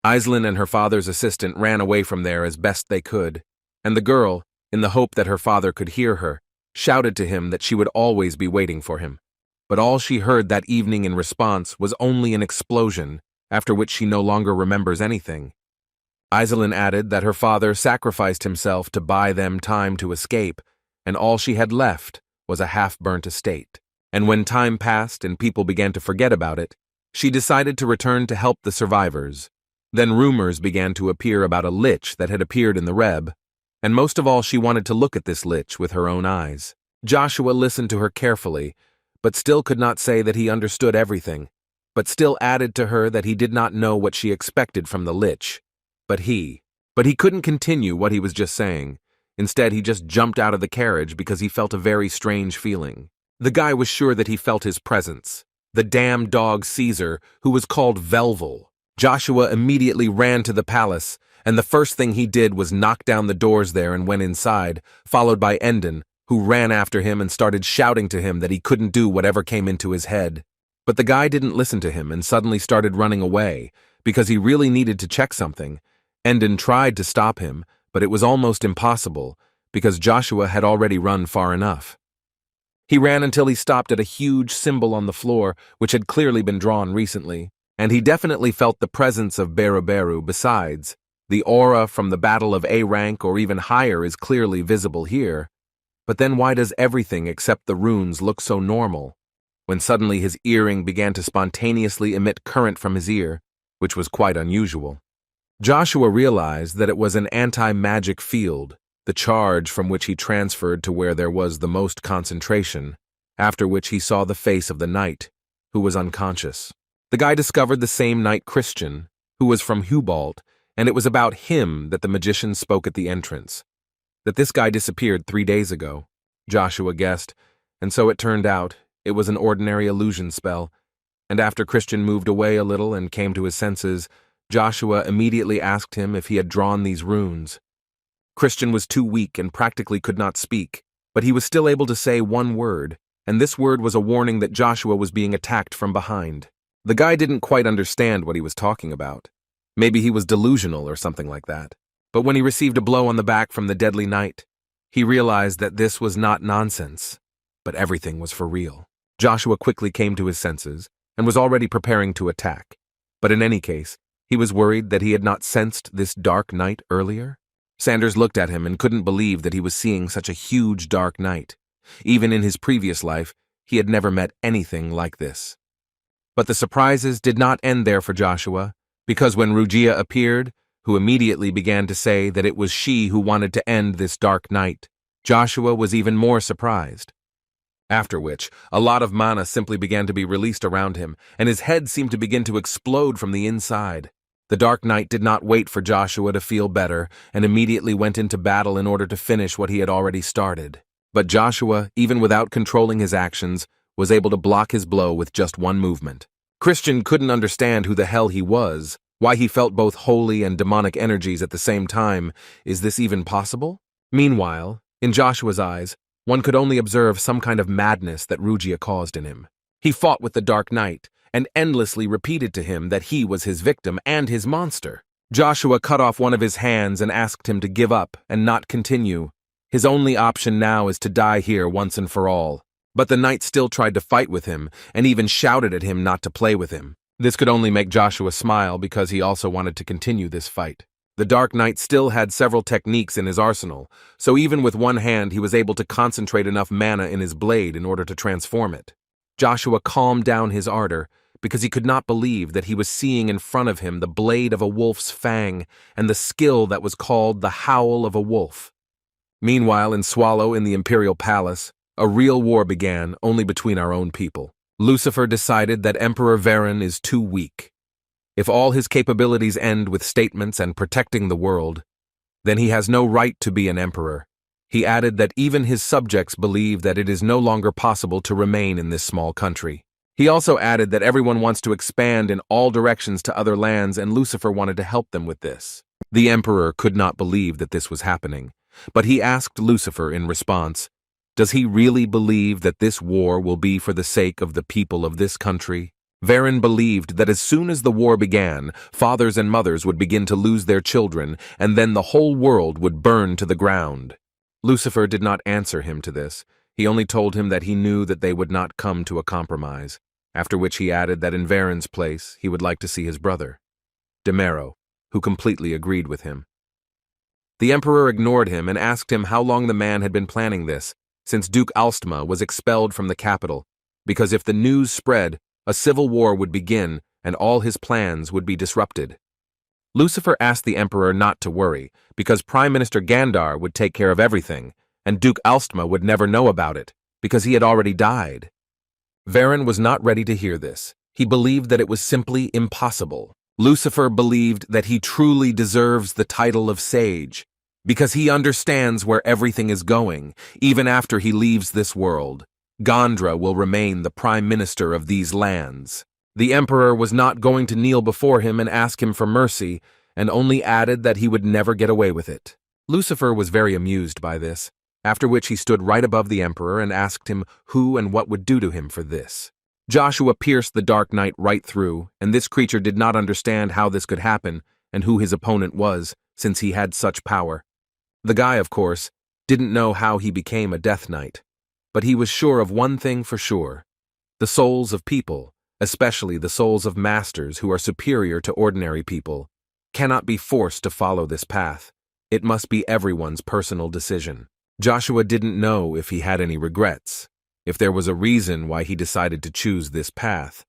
Iselin and her father's assistant ran away from there as best they could, and the girl, in the hope that her father could hear her, shouted to him that she would always be waiting for him. but all she heard that evening in response was only an explosion, after which she no longer remembers anything. Iselin added that her father sacrificed himself to buy them time to escape, and all she had left was a half-burnt estate. And when time passed and people began to forget about it, she decided to return to help the survivors. Then rumors began to appear about a lich that had appeared in the Reb, and most of all she wanted to look at this lich with her own eyes. Joshua listened to her carefully, but still could not say that he understood everything, but still added to her that he did not know what she expected from the lich. But he couldn't continue what he was just saying. Instead, he just jumped out of the carriage because he felt a very strange feeling. The guy was sure that he felt his presence. The damn dog Caesar, who was called Velvel. Joshua immediately ran to the palace, and the first thing he did was knock down the doors there and went inside, followed by Endon, who ran after him and started shouting to him that he couldn't do whatever came into his head. But the guy didn't listen to him and suddenly started running away, because he really needed to check something. Endon tried to stop him, but it was almost impossible, because Joshua had already run far enough. He ran until he stopped at a huge symbol on the floor, which had clearly been drawn recently, and he definitely felt the presence of Beruberu. Besides, the aura from the Battle of A rank or even higher is clearly visible here. But then why does everything except the runes look so normal? When suddenly his earring began to spontaneously emit current from his ear, which was quite unusual. Joshua realized that it was an anti-magic field, the charge from which he transferred to where there was the most concentration, after which he saw the face of the knight, who was unconscious. The guy discovered the same knight Christian, who was from Hubalt, and it was about him that the magician spoke at the entrance. That this guy disappeared 3 days ago, Joshua guessed, and so it turned out it was an ordinary illusion spell, and after Christian moved away a little and came to his senses, Joshua immediately asked him if he had drawn these runes. Christian was too weak and practically could not speak, but he was still able to say one word, and this word was a warning that Joshua was being attacked from behind. The guy didn't quite understand what he was talking about. Maybe he was delusional or something like that. But when he received a blow on the back from the deadly knight, he realized that this was not nonsense, but everything was for real. Joshua quickly came to his senses and was already preparing to attack. But in any case, he was worried that he had not sensed this dark knight earlier. Sanders looked at him and couldn't believe that he was seeing such a huge dark knight. Even in his previous life, he had never met anything like this. But the surprises did not end there for Joshua, because when Rugia appeared, who immediately began to say that it was she who wanted to end this dark night, Joshua was even more surprised. After which, a lot of mana simply began to be released around him, and his head seemed to begin to explode from the inside. The Dark Knight did not wait for Joshua to feel better, and immediately went into battle in order to finish what he had already started. But Joshua, even without controlling his actions, was able to block his blow with just one movement. Christian couldn't understand who the hell he was, why he felt both holy and demonic energies at the same time. Is this even possible? Meanwhile, in Joshua's eyes, one could only observe some kind of madness that Rugia caused in him. He fought with the Dark Knight, and endlessly repeated to him that he was his victim and his monster. Joshua cut off one of his hands and asked him to give up and not continue. His only option now is to die here once and for all. But the knight still tried to fight with him, and even shouted at him not to play with him. This could only make Joshua smile because he also wanted to continue this fight. The Dark Knight still had several techniques in his arsenal, so even with one hand he was able to concentrate enough mana in his blade in order to transform it. Joshua calmed down his ardor, because he could not believe that he was seeing in front of him the blade of a wolf's fang and the skill that was called the howl of a wolf. Meanwhile, in Swallow, in the Imperial Palace, a real war began only between our own people. Lucifer decided that Emperor Varen is too weak. If all his capabilities end with statements and protecting the world, then he has no right to be an emperor. He added that even his subjects believe that it is no longer possible to remain in this small country. He also added that everyone wants to expand in all directions to other lands, and Lucifer wanted to help them with this. The Emperor could not believe that this was happening, but he asked Lucifer in response, does he really believe that this war will be for the sake of the people of this country? Varen believed that as soon as the war began, fathers and mothers would begin to lose their children, and then the whole world would burn to the ground. Lucifer did not answer him to this. He only told him that he knew that they would not come to a compromise, after which he added that in Varen's place he would like to see his brother, Demero, who completely agreed with him. The emperor ignored him and asked him how long the man had been planning this, since Duke Alstma was expelled from the capital, because if the news spread, a civil war would begin and all his plans would be disrupted. Lucifer asked the emperor not to worry, because Prime Minister Gandar would take care of everything, and Duke Alstma would never know about it, because he had already died. Varen was not ready to hear this. He believed that it was simply impossible. Lucifer believed that he truly deserves the title of sage, because he understands where everything is going, even after he leaves this world. Gondra will remain the prime minister of these lands. The emperor was not going to kneel before him and ask him for mercy, and only added that he would never get away with it. Lucifer was very amused by this, after which he stood right above the emperor and asked him who and what would do to him for this. Joshua pierced the dark night right through, and this creature did not understand how this could happen and who his opponent was, since he had such power. The guy, of course, didn't know how he became a Death Knight, but he was sure of one thing for sure. The souls of people, especially the souls of masters who are superior to ordinary people, cannot be forced to follow this path. It must be everyone's personal decision. Joshua didn't know if he had any regrets, if there was a reason why he decided to choose this path,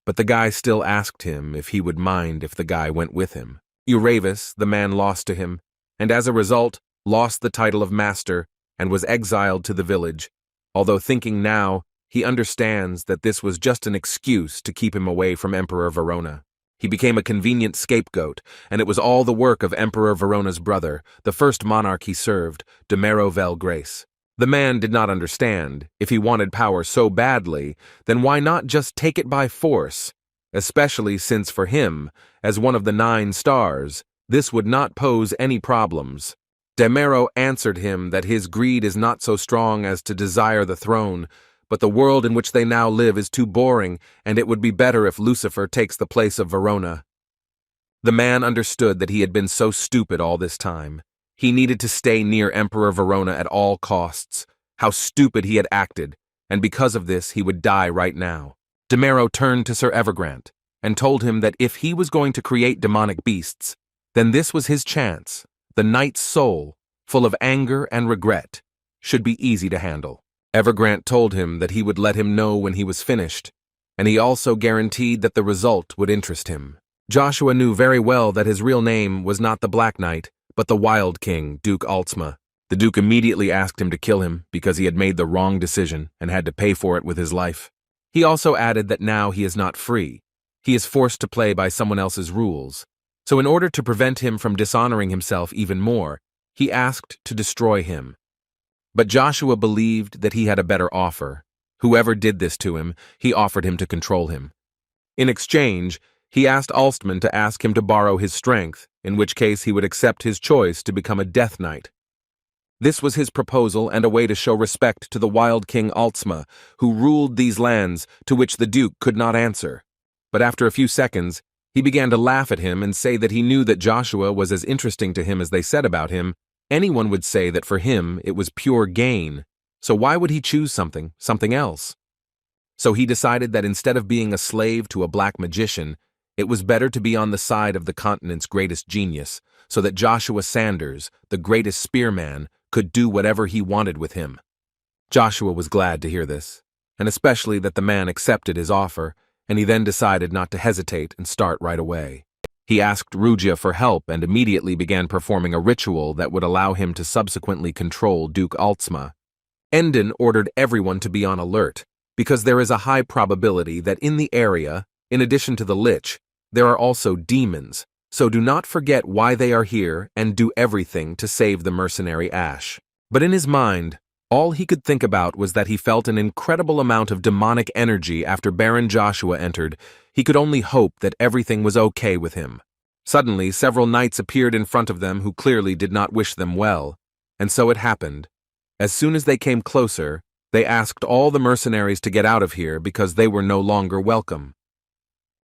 but the guy still asked him if he would mind if the guy went with him. Uravis, the man, lost to him, and as a result, lost the title of master and was exiled to the village, although thinking now, he understands that this was just an excuse to keep him away from Emperor Verona. He became a convenient scapegoat, and it was all the work of Emperor Verona's brother, the first monarch he served, Demero Vel Grace. The man did not understand. If he wanted power so badly, then why not just take it by force? Especially since for him, as one of the 9 stars, this would not pose any problems. Demero answered him that his greed is not so strong as to desire the throne, but the world in which they now live is too boring, and it would be better if Lucifer takes the place of Verona. The man understood that he had been so stupid all this time. He needed to stay near Emperor Verona at all costs. How stupid he had acted, and because of this he would die right now. Demero turned to Sir Evergrant and told him that if he was going to create demonic beasts, then this was his chance. The knight's soul, full of anger and regret, should be easy to handle. Evergrant told him that he would let him know when he was finished, and he also guaranteed that the result would interest him. Joshua knew very well that his real name was not the Black Knight, but the Wild King, Duke Altsma. The Duke immediately asked him to kill him because he had made the wrong decision and had to pay for it with his life. He also added that now he is not free. He is forced to play by someone else's rules. So in order to prevent him from dishonoring himself even more, he asked to destroy him. But Joshua believed that he had a better offer. Whoever did this to him, he offered him to control him. In exchange, he asked Alstman to ask him to borrow his strength, in which case he would accept his choice to become a Death Knight. This was his proposal and a way to show respect to the Wild King Altsma, who ruled these lands to which the Duke could not answer. But after a few seconds, he began to laugh at him and say that he knew that Joshua was as interesting to him as they said about him. Anyone would say that for him it was pure gain, so why would he choose something else? So he decided that instead of being a slave to a black magician, it was better to be on the side of the continent's greatest genius, so that Joshua Sanders, the greatest spearman, could do whatever he wanted with him. Joshua was glad to hear this, and especially that the man accepted his offer, and he then decided not to hesitate and start right away. He asked Rugia for help and immediately began performing a ritual that would allow him to subsequently control Duke Altsma. Endon ordered everyone to be on alert, because there is a high probability that in the area, in addition to the Lich, there are also demons, so do not forget why they are here and do everything to save the mercenary Ash. But in his mind, all he could think about was that he felt an incredible amount of demonic energy after Baron Joshua entered. He could only hope that everything was okay with him. Suddenly, several knights appeared in front of them who clearly did not wish them well, and so it happened. As soon as they came closer, they asked all the mercenaries to get out of here because they were no longer welcome.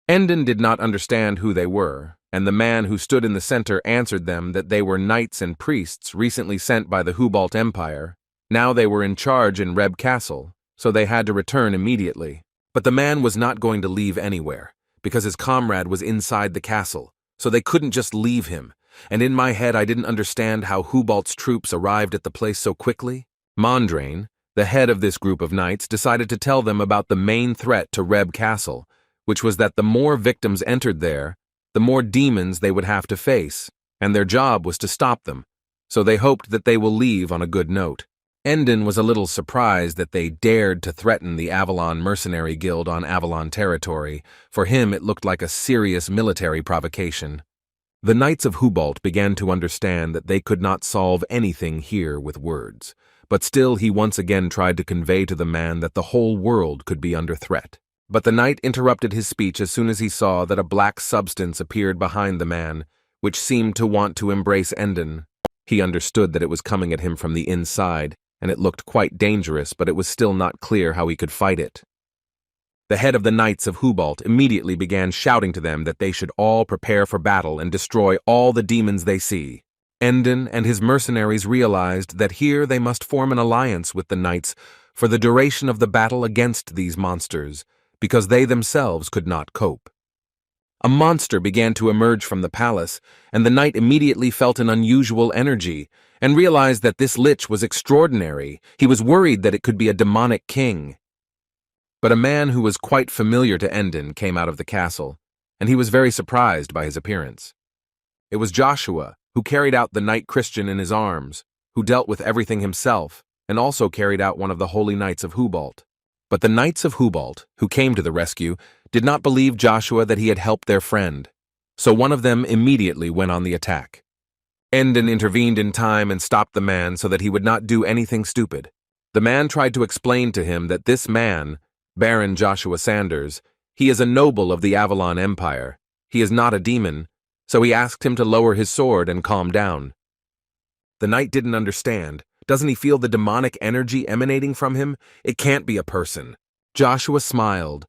Endon did not understand who they were, and the man who stood in the center answered them that they were knights and priests recently sent by the Hubalt Empire. Now they were in charge in Reb Castle, so they had to return immediately. But the man was not going to leave anywhere, because his comrade was inside the castle, so they couldn't just leave him. And in my head I didn't understand how Hubalt's troops arrived at the place so quickly. Mondrain, the head of this group of knights, decided to tell them about the main threat to Reb Castle, which was that the more victims entered there, the more demons they would have to face, and their job was to stop them, so they hoped that they will leave on a good note. Endon was a little surprised that they dared to threaten the Avalon Mercenary Guild on Avalon territory. For him it looked like a serious military provocation. The Knights of Hubalt began to understand that they could not solve anything here with words, but still he once again tried to convey to the man that the whole world could be under threat. But the knight interrupted his speech as soon as he saw that a black substance appeared behind the man, which seemed to want to embrace Endon. He understood that it was coming at him from the inside, and it looked quite dangerous, but it was still not clear how he could fight it. The head of the Knights of Hubalt immediately began shouting to them that they should all prepare for battle and destroy all the demons they see. Endon and his mercenaries realized that here they must form an alliance with the knights for the duration of the battle against these monsters, because they themselves could not cope. A monster began to emerge from the palace, and the knight immediately felt an unusual energy, and realized that this lich was extraordinary. He was worried that it could be a demonic king. But a man who was quite familiar to Endon came out of the castle, and he was very surprised by his appearance. It was Joshua, who carried out the knight Christian in his arms, who dealt with everything himself, and also carried out one of the holy knights of Hubalt. But the Knights of Hubalt, who came to the rescue, did not believe Joshua that he had helped their friend, so one of them immediately went on the attack. Endon intervened in time and stopped the man so that he would not do anything stupid. The man tried to explain to him that this man, Baron Joshua Sanders, he is a noble of the Avalon Empire. He is not a demon, so he asked him to lower his sword and calm down. The knight didn't understand. Doesn't he feel the demonic energy emanating from him? It can't be a person. Joshua smiled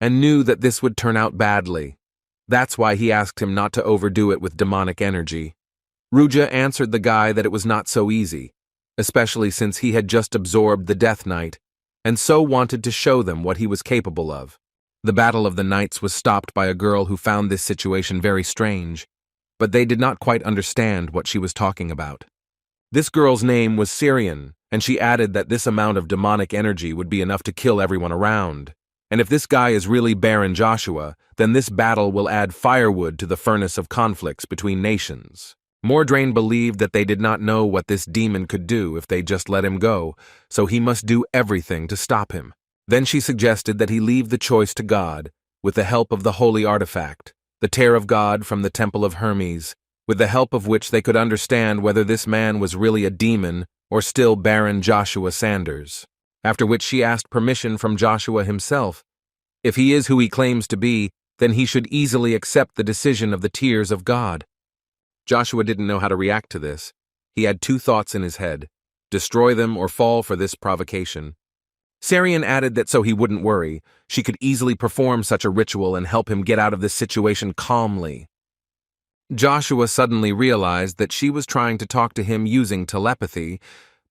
and knew that this would turn out badly. That's why he asked him not to overdo it with demonic energy. Ruja answered the guy that it was not so easy, especially since he had just absorbed the Death Knight, and so wanted to show them what he was capable of. The Battle of the Knights was stopped by a girl who found this situation very strange, but they did not quite understand what she was talking about. This girl's name was Syrian, and she added that this amount of demonic energy would be enough to kill everyone around. And if this guy is really Baron Joshua, then this battle will add firewood to the furnace of conflicts between nations. Mordrain believed that they did not know what this demon could do if they just let him go, so he must do everything to stop him. Then she suggested that he leave the choice to God, with the help of the holy artifact, the Tear of God from the Temple of Hermes, with the help of which they could understand whether this man was really a demon or still Baron Joshua Sanders. After which she asked permission from Joshua himself. If he is who he claims to be, then he should easily accept the decision of the Tears of God. Joshua didn't know how to react to this. He had two thoughts in his head: destroy them or fall for this provocation. Syrian added that so he wouldn't worry, she could easily perform such a ritual and help him get out of this situation calmly. Joshua suddenly realized that she was trying to talk to him using telepathy,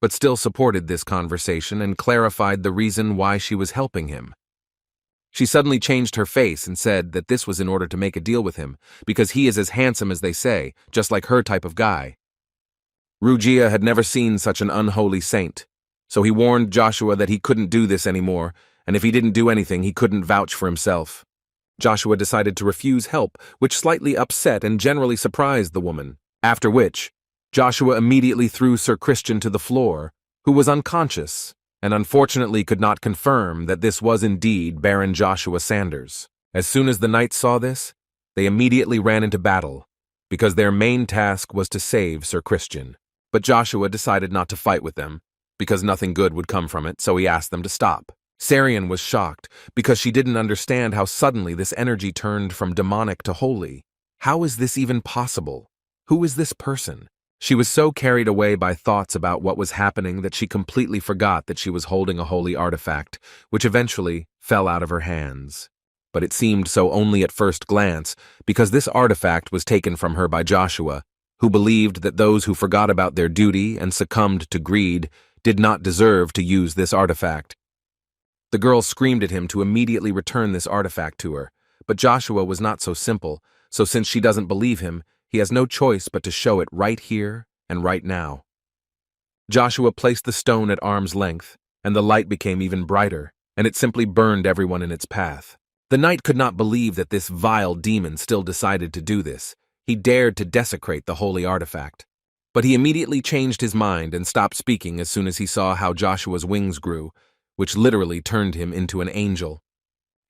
but still supported this conversation and clarified the reason why she was helping him. She suddenly changed her face and said that this was in order to make a deal with him, because he is as handsome as they say, just like her type of guy. Rugia had never seen such an unholy saint, so he warned Joshua that he couldn't do this anymore, and if he didn't do anything, he couldn't vouch for himself. Joshua decided to refuse help, which slightly upset and generally surprised the woman, after which Joshua immediately threw Sir Christian to the floor, who was unconscious, and unfortunately could not confirm that this was indeed Baron Joshua Sanders. As soon as the knights saw this, they immediately ran into battle, because their main task was to save Sir Christian. But Joshua decided not to fight with them, because nothing good would come from it, so he asked them to stop. Syrian was shocked, because she didn't understand how suddenly this energy turned from demonic to holy. How is this even possible? Who is this person? She was so carried away by thoughts about what was happening that she completely forgot that she was holding a holy artifact, which eventually fell out of her hands. But it seemed so only at first glance, because this artifact was taken from her by Joshua, who believed that those who forgot about their duty and succumbed to greed did not deserve to use this artifact. The girl screamed at him to immediately return this artifact to her, but Joshua was not so simple, so since she doesn't believe him, he has no choice but to show it right here and right now. Joshua placed the stone at arm's length, and the light became even brighter, and it simply burned everyone in its path. The knight could not believe that this vile demon still decided to do this. He dared to desecrate the holy artifact. But he immediately changed his mind and stopped speaking as soon as he saw how Joshua's wings grew, which literally turned him into an angel.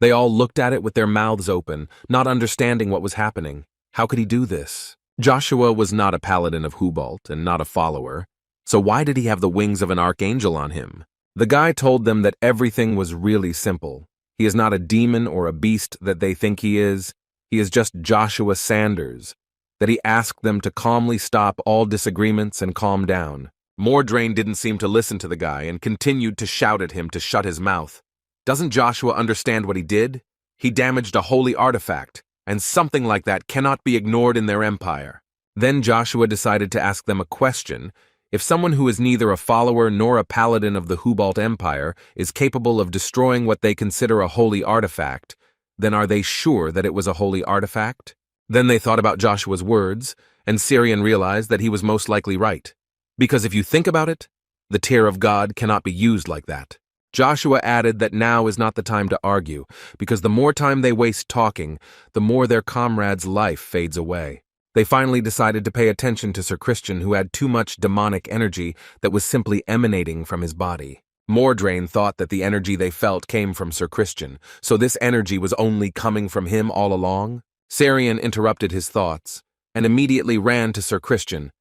They all looked at it with their mouths open, not understanding what was happening. How could he do this? Joshua was not a paladin of Hubalt and not a follower, so why did he have the wings of an archangel on him? The guy told them that everything was really simple. He is not a demon or a beast that they think he is. He is just Joshua Sanders. That he asked them to calmly stop all disagreements and calm down. Mordrain didn't seem to listen to the guy and continued to shout at him to shut his mouth. Doesn't Joshua understand what he did? He damaged a holy artifact, and something like that cannot be ignored in their empire. Then Joshua decided to ask them a question. If someone who is neither a follower nor a paladin of the Hubalt Empire is capable of destroying what they consider a holy artifact, then are they sure that it was a holy artifact? Then they thought about Joshua's words, and Syrian realized that he was most likely right. Because if you think about it, the tear of God cannot be used like that. Joshua added that now is not the time to argue, because the more time they waste talking, the more their comrade's life fades away. They finally decided to pay attention to Sir Christian, who had too much demonic energy that was simply emanating from his body. Mordrain thought that the energy they felt came from Sir Christian, so this energy was only coming from him all along? Syrian interrupted his thoughts, and immediately ran to Sir Christian,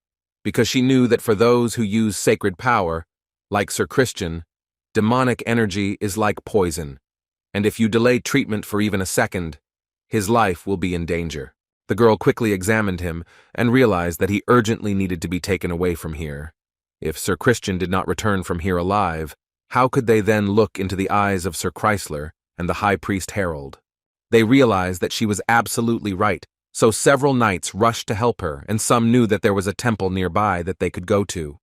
because she knew that for those who use sacred power, like Sir Christian, demonic energy is like poison, and if you delay treatment for even a second, his life will be in danger. The girl quickly examined him and realized that he urgently needed to be taken away from here. If Sir Christian did not return from here alive, how could they then look into the eyes of Sir Chrysler and the High Priest Harold? They realized that she was absolutely right, so several knights rushed to help her, and some knew that there was a temple nearby that they could go to.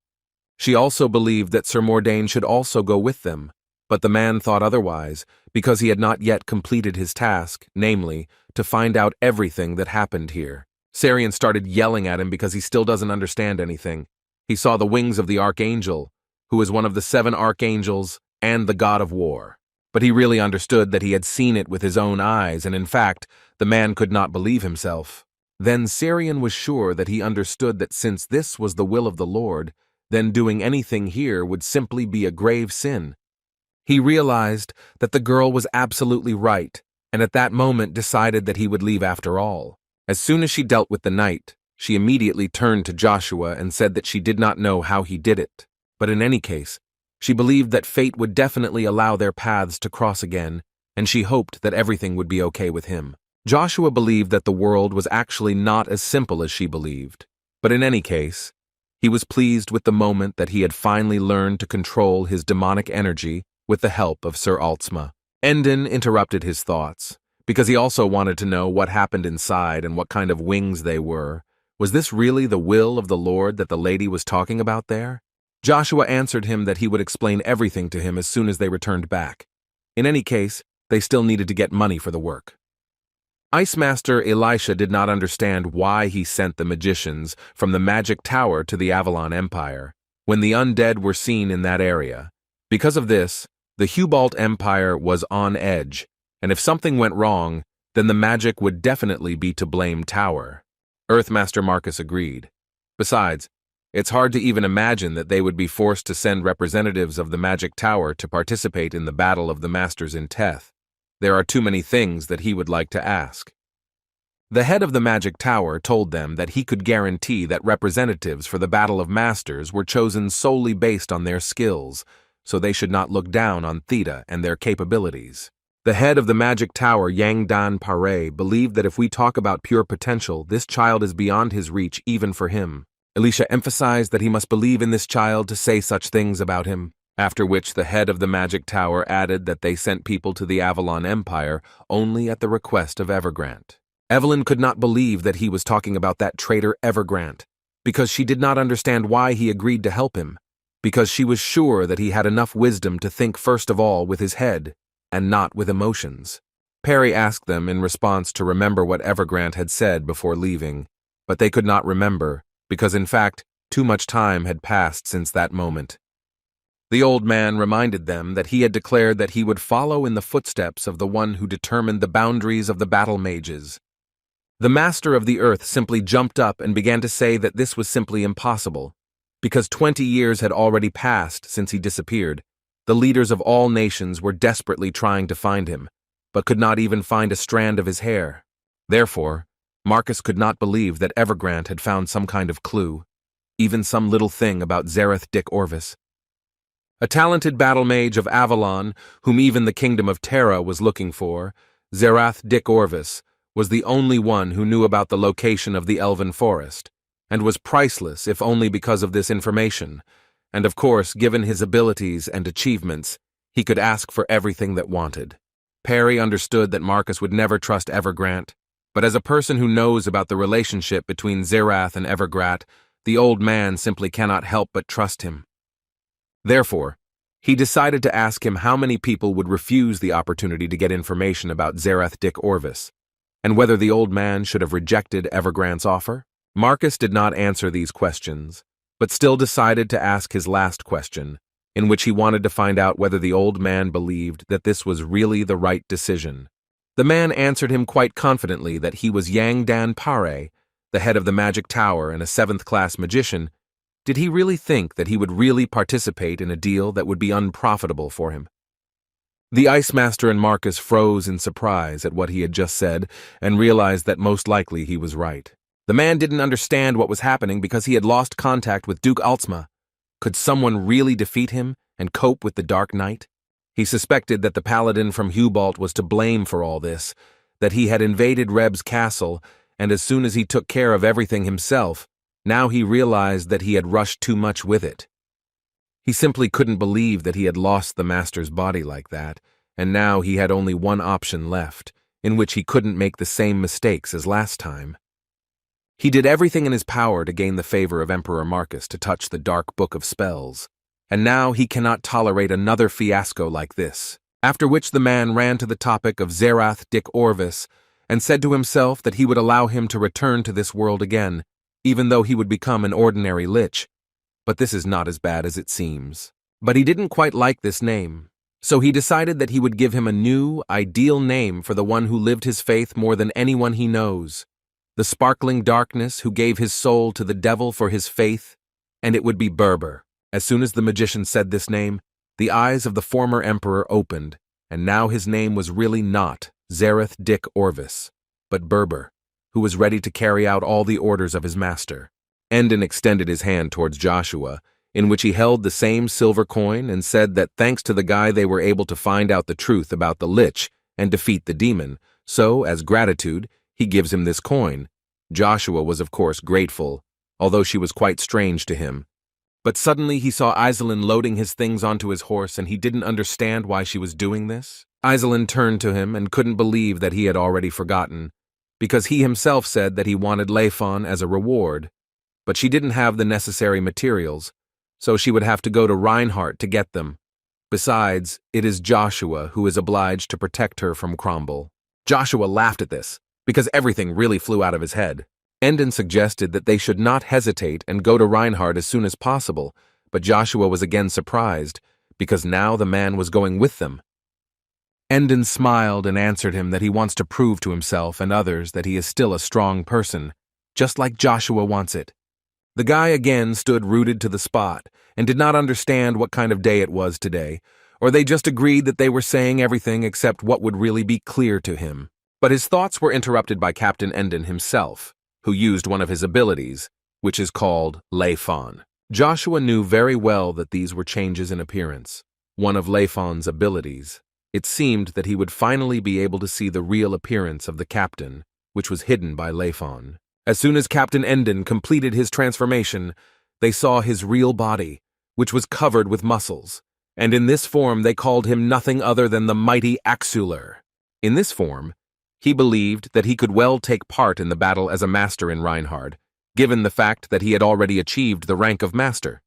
She also believed that Sir Mordain should also go with them, but the man thought otherwise, because he had not yet completed his task, namely, to find out everything that happened here. Syrian started yelling at him because he still doesn't understand anything. He saw the wings of the Archangel, who is one of the 7 archangels and the god of war. But he really understood that he had seen it with his own eyes, and in fact, the man could not believe himself. Then Syrian was sure that he understood that since this was the will of the Lord, then doing anything here would simply be a grave sin. He realized that the girl was absolutely right, and at that moment decided that he would leave after all. As soon as she dealt with the knight, she immediately turned to Joshua and said that she did not know how he did it, but in any case, she believed that fate would definitely allow their paths to cross again, and she hoped that everything would be okay with him. Joshua believed that the world was actually not as simple as she believed, but in any case, he was pleased with the moment that he had finally learned to control his demonic energy with the help of Sir Altsma. Endon interrupted his thoughts, because he also wanted to know what happened inside and what kind of wings they were. Was this really the will of the Lord that the lady was talking about there? Joshua answered him that he would explain everything to him as soon as they returned back. In any case, they still needed to get money for the work. Ice Master Elisha did not understand why he sent the magicians from the Magic Tower to the Avalon Empire, when the undead were seen in that area. Because of this, the Hubalt Empire was on edge, and if something went wrong, then the magic would definitely be to blame Tower. Earthmaster Marcus agreed. Besides, it's hard to even imagine that they would be forced to send representatives of the Magic Tower to participate in the Battle of the Masters in Teth. There are too many things that he would like to ask. The head of the Magic Tower told them that he could guarantee that representatives for the Battle of Masters were chosen solely based on their skills, so they should not look down on Theta and their capabilities. The head of the Magic Tower, Yangdan Pare, believed that if we talk about pure potential, this child is beyond his reach even for him. Elisha emphasized that he must believe in this child to say such things about him, after which the head of the Magic Tower added that they sent people to the Avalon Empire only at the request of Evergrant. Evelyn could not believe that he was talking about that traitor Evergrant, because she did not understand why he agreed to help him, because she was sure that he had enough wisdom to think first of all with his head, and not with emotions. Perry asked them in response to remember what Evergrande had said before leaving, but they could not remember, because in fact, too much time had passed since that moment. The old man reminded them that he had declared that he would follow in the footsteps of the one who determined the boundaries of the battle mages. The master of the earth simply jumped up and began to say that this was simply impossible, because 20 years had already passed since he disappeared. The leaders of all nations were desperately trying to find him, but could not even find a strand of his hair. Therefore, Marcus could not believe that Evergrande had found some kind of clue, even some little thing about Zerath Dick Orvis. A talented battle mage of Avalon, whom even the kingdom of Terra was looking for, Zerath Dick Orvis, was the only one who knew about the location of the Elven Forest, and was priceless if only because of this information, and of course, given his abilities and achievements, he could ask for everything that wanted. Perry understood that Marcus would never trust Evergrande, but as a person who knows about the relationship between Zerath and Evergrande, the old man simply cannot help but trust him. Therefore, he decided to ask him how many people would refuse the opportunity to get information about Zerath Dick Orvis, and whether the old man should have rejected Evergrande's offer. Marcus did not answer these questions, but still decided to ask his last question, in which he wanted to find out whether the old man believed that this was really the right decision. The man answered him quite confidently that he was Yang Dan Pare, the head of the Magic Tower and a 7th-class magician. Did he really think that he would really participate in a deal that would be unprofitable for him? The Ice Master and Marcus froze in surprise at what he had just said and realized that most likely he was right. The man didn't understand what was happening because he had lost contact with Duke Altsma. Could someone really defeat him and cope with the Dark Knight? He suspected that the paladin from Hubalt was to blame for all this, that he had invaded Reb's castle, and as soon as he took care of everything himself, now he realized that he had rushed too much with it. He simply couldn't believe that he had lost the master's body like that, and now he had only one option left, in which he couldn't make the same mistakes as last time. He did everything in his power to gain the favor of Emperor Marcus to touch the Dark Book of Spells, and now he cannot tolerate another fiasco like this, after which the man ran to the topic of Zerath Dick Orvis and said to himself that he would allow him to return to this world again, even though he would become an ordinary lich. But this is not as bad as it seems. But he didn't quite like this name, so he decided that he would give him a new, ideal name for the one who lived his faith more than anyone he knows, the sparkling darkness who gave his soul to the devil for his faith, and it would be Berber. As soon as the magician said this name, the eyes of the former emperor opened, and now his name was really not Zerath Dick Orvis, but Berber, who was ready to carry out all the orders of his master. Endon extended his hand towards Joshua, in which he held the same silver coin and said that thanks to the guy they were able to find out the truth about the lich and defeat the demon, so, as gratitude, he gives him this coin. Joshua was of course grateful, although she was quite strange to him. But suddenly he saw Iselin loading his things onto his horse and he didn't understand why she was doing this. Iselin turned to him and couldn't believe that he had already forgotten, because he himself said that he wanted Leifon as a reward, but she didn't have the necessary materials, so she would have to go to Reinhardt to get them. Besides, it is Joshua who is obliged to protect her from Cromble. Joshua laughed at this, because everything really flew out of his head. Endon suggested that they should not hesitate and go to Reinhardt as soon as possible, but Joshua was again surprised, because now the man was going with them. Endon smiled and answered him that he wants to prove to himself and others that he is still a strong person, just like Joshua wants it. The guy again stood rooted to the spot and did not understand what kind of day it was today, or they just agreed that they were saying everything except what would really be clear to him. But his thoughts were interrupted by Captain Endon himself, who used one of his abilities, which is called Leifon. Joshua knew very well that these were changes in appearance, one of Leifon's abilities. It seemed that he would finally be able to see the real appearance of the captain, which was hidden by Leifon. As soon as Captain Endon completed his transformation, they saw his real body, which was covered with muscles, and in this form they called him nothing other than the mighty Axular. In this form, he believed that he could well take part in the battle as a master in Reinhardt, given the fact that he had already achieved the rank of master.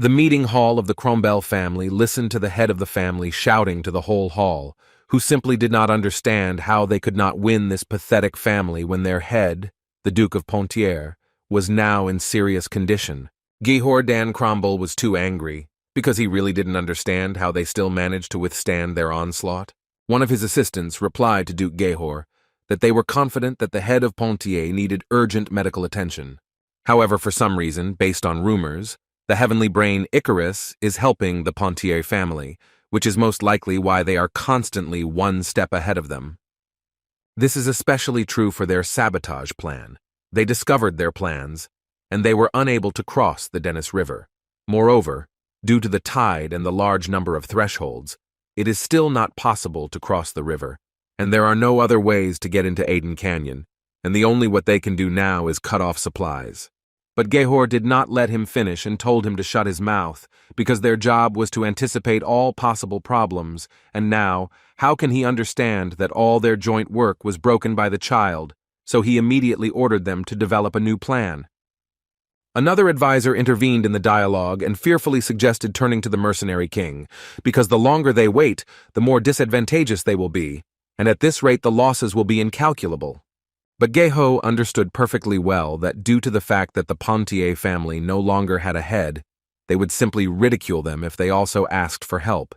The meeting hall of the Crombell family listened to the head of the family shouting to the whole hall, who simply did not understand how they could not win this pathetic family when their head, the Duke of Ponthier, was now in serious condition. Gehor Dan Crombell was too angry, because he really didn't understand how they still managed to withstand their onslaught. One of his assistants replied to Duke Gehor that they were confident that the head of Ponthier needed urgent medical attention. However, for some reason, based on rumors, the heavenly brain Icarus is helping the Ponthier family, which is most likely why they are constantly one step ahead of them. This is especially true for their sabotage plan. They discovered their plans, and they were unable to cross the Dennis River. Moreover, due to the tide and the large number of thresholds, it is still not possible to cross the river, and there are no other ways to get into Aden Canyon, and the only what they can do now is cut off supplies. But Gehor did not let him finish and told him to shut his mouth, because their job was to anticipate all possible problems, and now, how can he understand that all their joint work was broken by the child, so he immediately ordered them to develop a new plan. Another advisor intervened in the dialogue and fearfully suggested turning to the mercenary king, because the longer they wait, the more disadvantageous they will be, and at this rate the losses will be incalculable. But Gehor understood perfectly well that due to the fact that the Ponthier family no longer had a head, they would simply ridicule them if they also asked for help,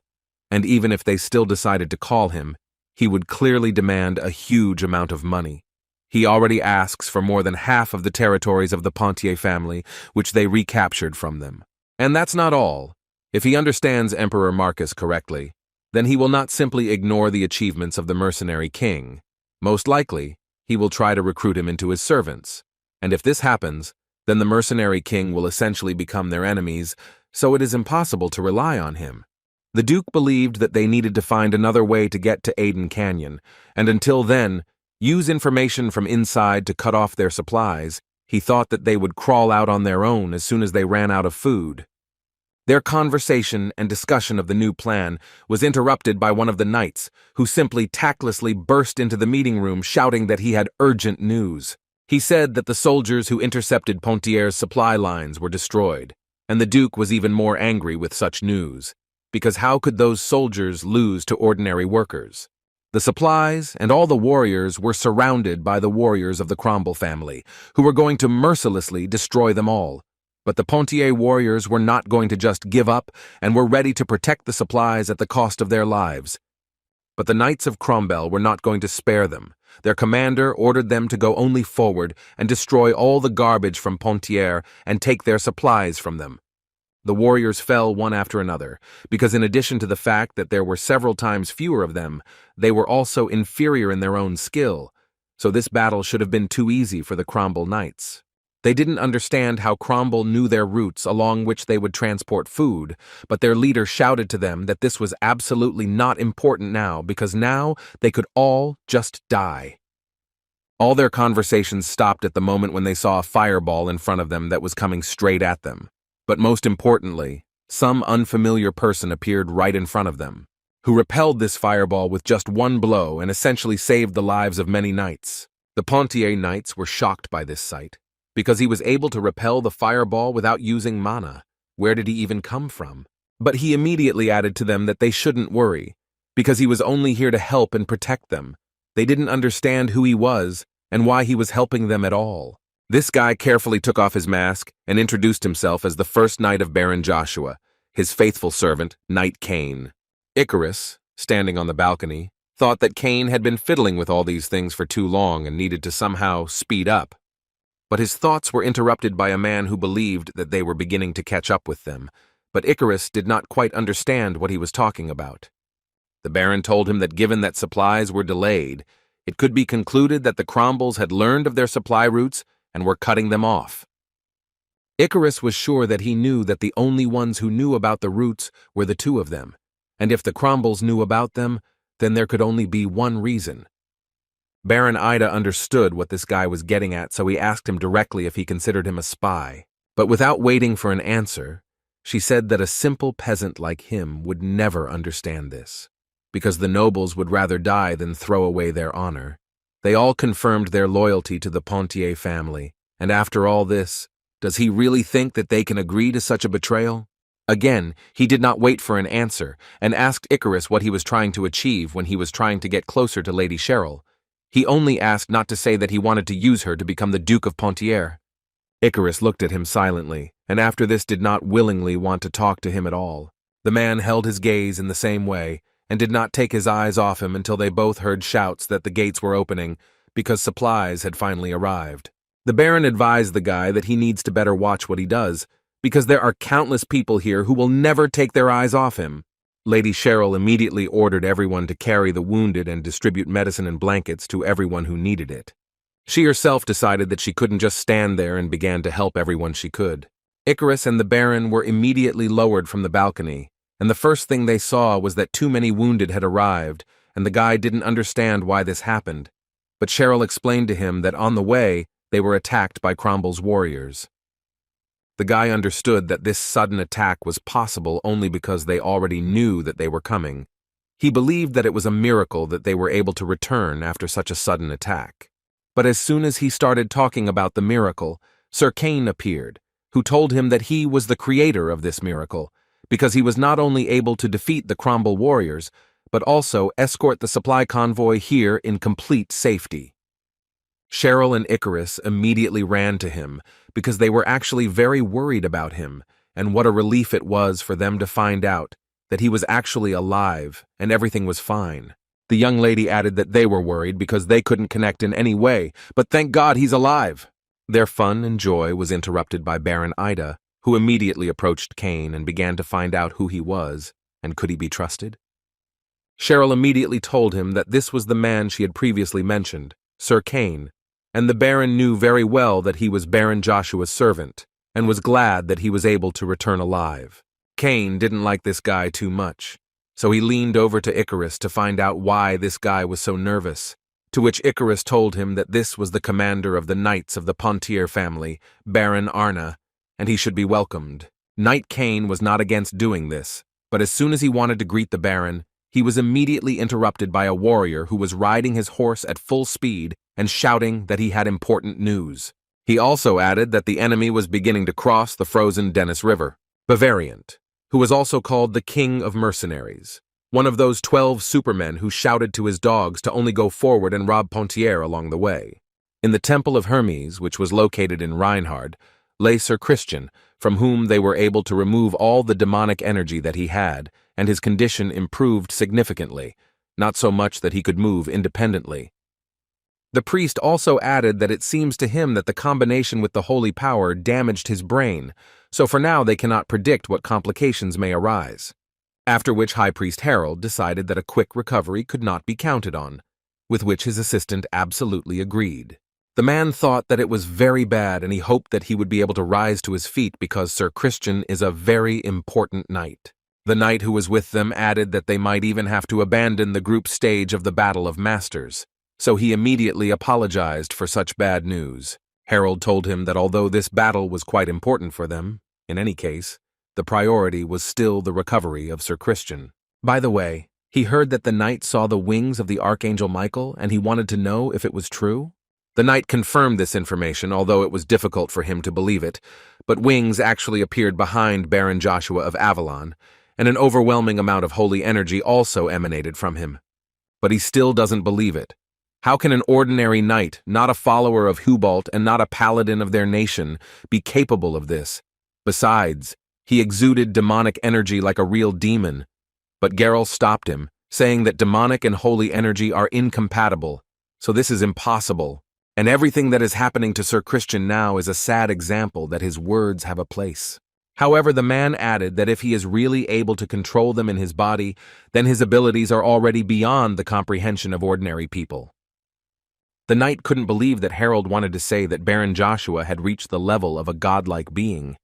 and even if they still decided to call him, he would clearly demand a huge amount of money. He already asks for more than half of the territories of the Ponthier family, which they recaptured from them. And that's not all. If he understands Emperor Marcus correctly, then he will not simply ignore the achievements of the mercenary king. Most likely, he will try to recruit him into his servants. And if this happens, then the mercenary king will essentially become their enemies, so it is impossible to rely on him. The Duke believed that they needed to find another way to get to Aden Canyon, and until then, use information from inside to cut off their supplies. He thought that they would crawl out on their own as soon as they ran out of food. Their conversation and discussion of the new plan was interrupted by one of the knights, who simply tactlessly burst into the meeting room shouting that he had urgent news. He said that the soldiers who intercepted Ponthier's supply lines were destroyed, and the Duke was even more angry with such news, because how could those soldiers lose to ordinary workers? The supplies and all the warriors were surrounded by the warriors of the Crombell family, who were going to mercilessly destroy them all. But the Ponthier warriors were not going to just give up and were ready to protect the supplies at the cost of their lives. But the Knights of Crombell were not going to spare them. Their commander ordered them to go only forward and destroy all the garbage from Ponthier and take their supplies from them. The warriors fell one after another, because in addition to the fact that there were several times fewer of them, they were also inferior in their own skill, so this battle should have been too easy for the Crombell Knights. They didn't understand how Crombell knew their routes along which they would transport food, but their leader shouted to them that this was absolutely not important now, because now they could all just die. All their conversations stopped at the moment when they saw a fireball in front of them that was coming straight at them. But most importantly, some unfamiliar person appeared right in front of them, who repelled this fireball with just one blow and essentially saved the lives of many knights. The Ponthier knights were shocked by this sight, because he was able to repel the fireball without using mana. Where did he even come from? But he immediately added to them that they shouldn't worry, because he was only here to help and protect them. They didn't understand who he was and why he was helping them at all. This guy carefully took off his mask and introduced himself as the first knight of Baron Joshua, his faithful servant, Knight Cain. Icarus, standing on the balcony, thought that Cain had been fiddling with all these things for too long and needed to somehow speed up. But his thoughts were interrupted by a man who believed that they were beginning to catch up with them, but Icarus did not quite understand what he was talking about. The Baron told him that given that supplies were delayed, it could be concluded that the Crombells had learned of their supply routes and were cutting them off. Icarus was sure that he knew that the only ones who knew about the routes were the two of them, and if the Crombells knew about them, then there could only be one reason. Baron Ida understood what this guy was getting at, so he asked him directly if he considered him a spy. But without waiting for an answer, she said that a simple peasant like him would never understand this, because the nobles would rather die than throw away their honor. They all confirmed their loyalty to the Ponthier family, and after all this, does he really think that they can agree to such a betrayal? Again, he did not wait for an answer, and asked Icarus what he was trying to achieve when he was trying to get closer to Lady Cheryl. He only asked not to say that he wanted to use her to become the Duke of Pontier. Icarus looked at him silently, and after this did not willingly want to talk to him at all. The man held his gaze in the same way, and did not take his eyes off him until they both heard shouts that the gates were opening, because supplies had finally arrived. The Baron advised the guy that he needs to better watch what he does, because there are countless people here who will never take their eyes off him. Lady Cheryl immediately ordered everyone to carry the wounded and distribute medicine and blankets to everyone who needed it. She herself decided that she couldn't just stand there and began to help everyone she could. Icarus and the Baron were immediately lowered from the balcony, and the first thing they saw was that too many wounded had arrived, and the guy didn't understand why this happened. But Cheryl explained to him that on the way, they were attacked by Cromwell's warriors. The guy understood that this sudden attack was possible only because they already knew that they were coming. He believed that it was a miracle that they were able to return after such a sudden attack. But as soon as he started talking about the miracle, Sir Kane appeared, who told him that he was the creator of this miracle, because he was not only able to defeat the Cromwell warriors, but also escort the supply convoy here in complete safety. Cheryl and Icarus immediately ran to him because they were actually very worried about him, and what a relief it was for them to find out that he was actually alive and everything was fine. The young lady added that they were worried because they couldn't connect in any way, but thank God he's alive. Their fun and joy was interrupted by Baron Ida, who immediately approached Kane and began to find out who he was, and could he be trusted? Cheryl immediately told him that this was the man she had previously mentioned, Sir Kane, and the Baron knew very well that he was Baron Joshua's servant, and was glad that he was able to return alive. Kane didn't like this guy too much, so he leaned over to Icarus to find out why this guy was so nervous, to which Icarus told him that this was the commander of the Knights of the Pontier family, Baron Arna, and he should be welcomed. Knight Kane was not against doing this, but as soon as he wanted to greet the Baron, he was immediately interrupted by a warrior who was riding his horse at full speed and shouting that he had important news. He also added that the enemy was beginning to cross the frozen Dennis River. Bavariant, who was also called the King of Mercenaries, one of those 12 supermen who shouted to his dogs to only go forward and rob Pontier along the way. In the Temple of Hermes, which was located in Reinhard, lay Sir Christian, from whom they were able to remove all the demonic energy that he had, and his condition improved significantly, not so much that he could move independently. The priest also added that it seems to him that the combination with the holy power damaged his brain, so for now they cannot predict what complications may arise. After which High Priest Harold decided that a quick recovery could not be counted on, with which his assistant absolutely agreed. The man thought that it was very bad, and he hoped that he would be able to rise to his feet because Sir Christian is a very important knight. The knight who was with them added that they might even have to abandon the group stage of the Battle of Masters, so he immediately apologized for such bad news. Harold told him that although this battle was quite important for them, in any case, the priority was still the recovery of Sir Christian. By the way, he heard that the knight saw the wings of the Archangel Michael, and he wanted to know if it was true. The knight confirmed this information, although it was difficult for him to believe it, but wings actually appeared behind Baron Joshua of Avalon, and an overwhelming amount of holy energy also emanated from him. But he still doesn't believe it. How can an ordinary knight, not a follower of Hubalt and not a paladin of their nation, be capable of this? Besides, he exuded demonic energy like a real demon. But Geralt stopped him, saying that demonic and holy energy are incompatible, so this is impossible. And everything that is happening to Sir Christian now is a sad example that his words have a place. However, the man added that if he is really able to control them in his body, then his abilities are already beyond the comprehension of ordinary people. The knight couldn't believe that Harold wanted to say that Baron Joshua had reached the level of a godlike being.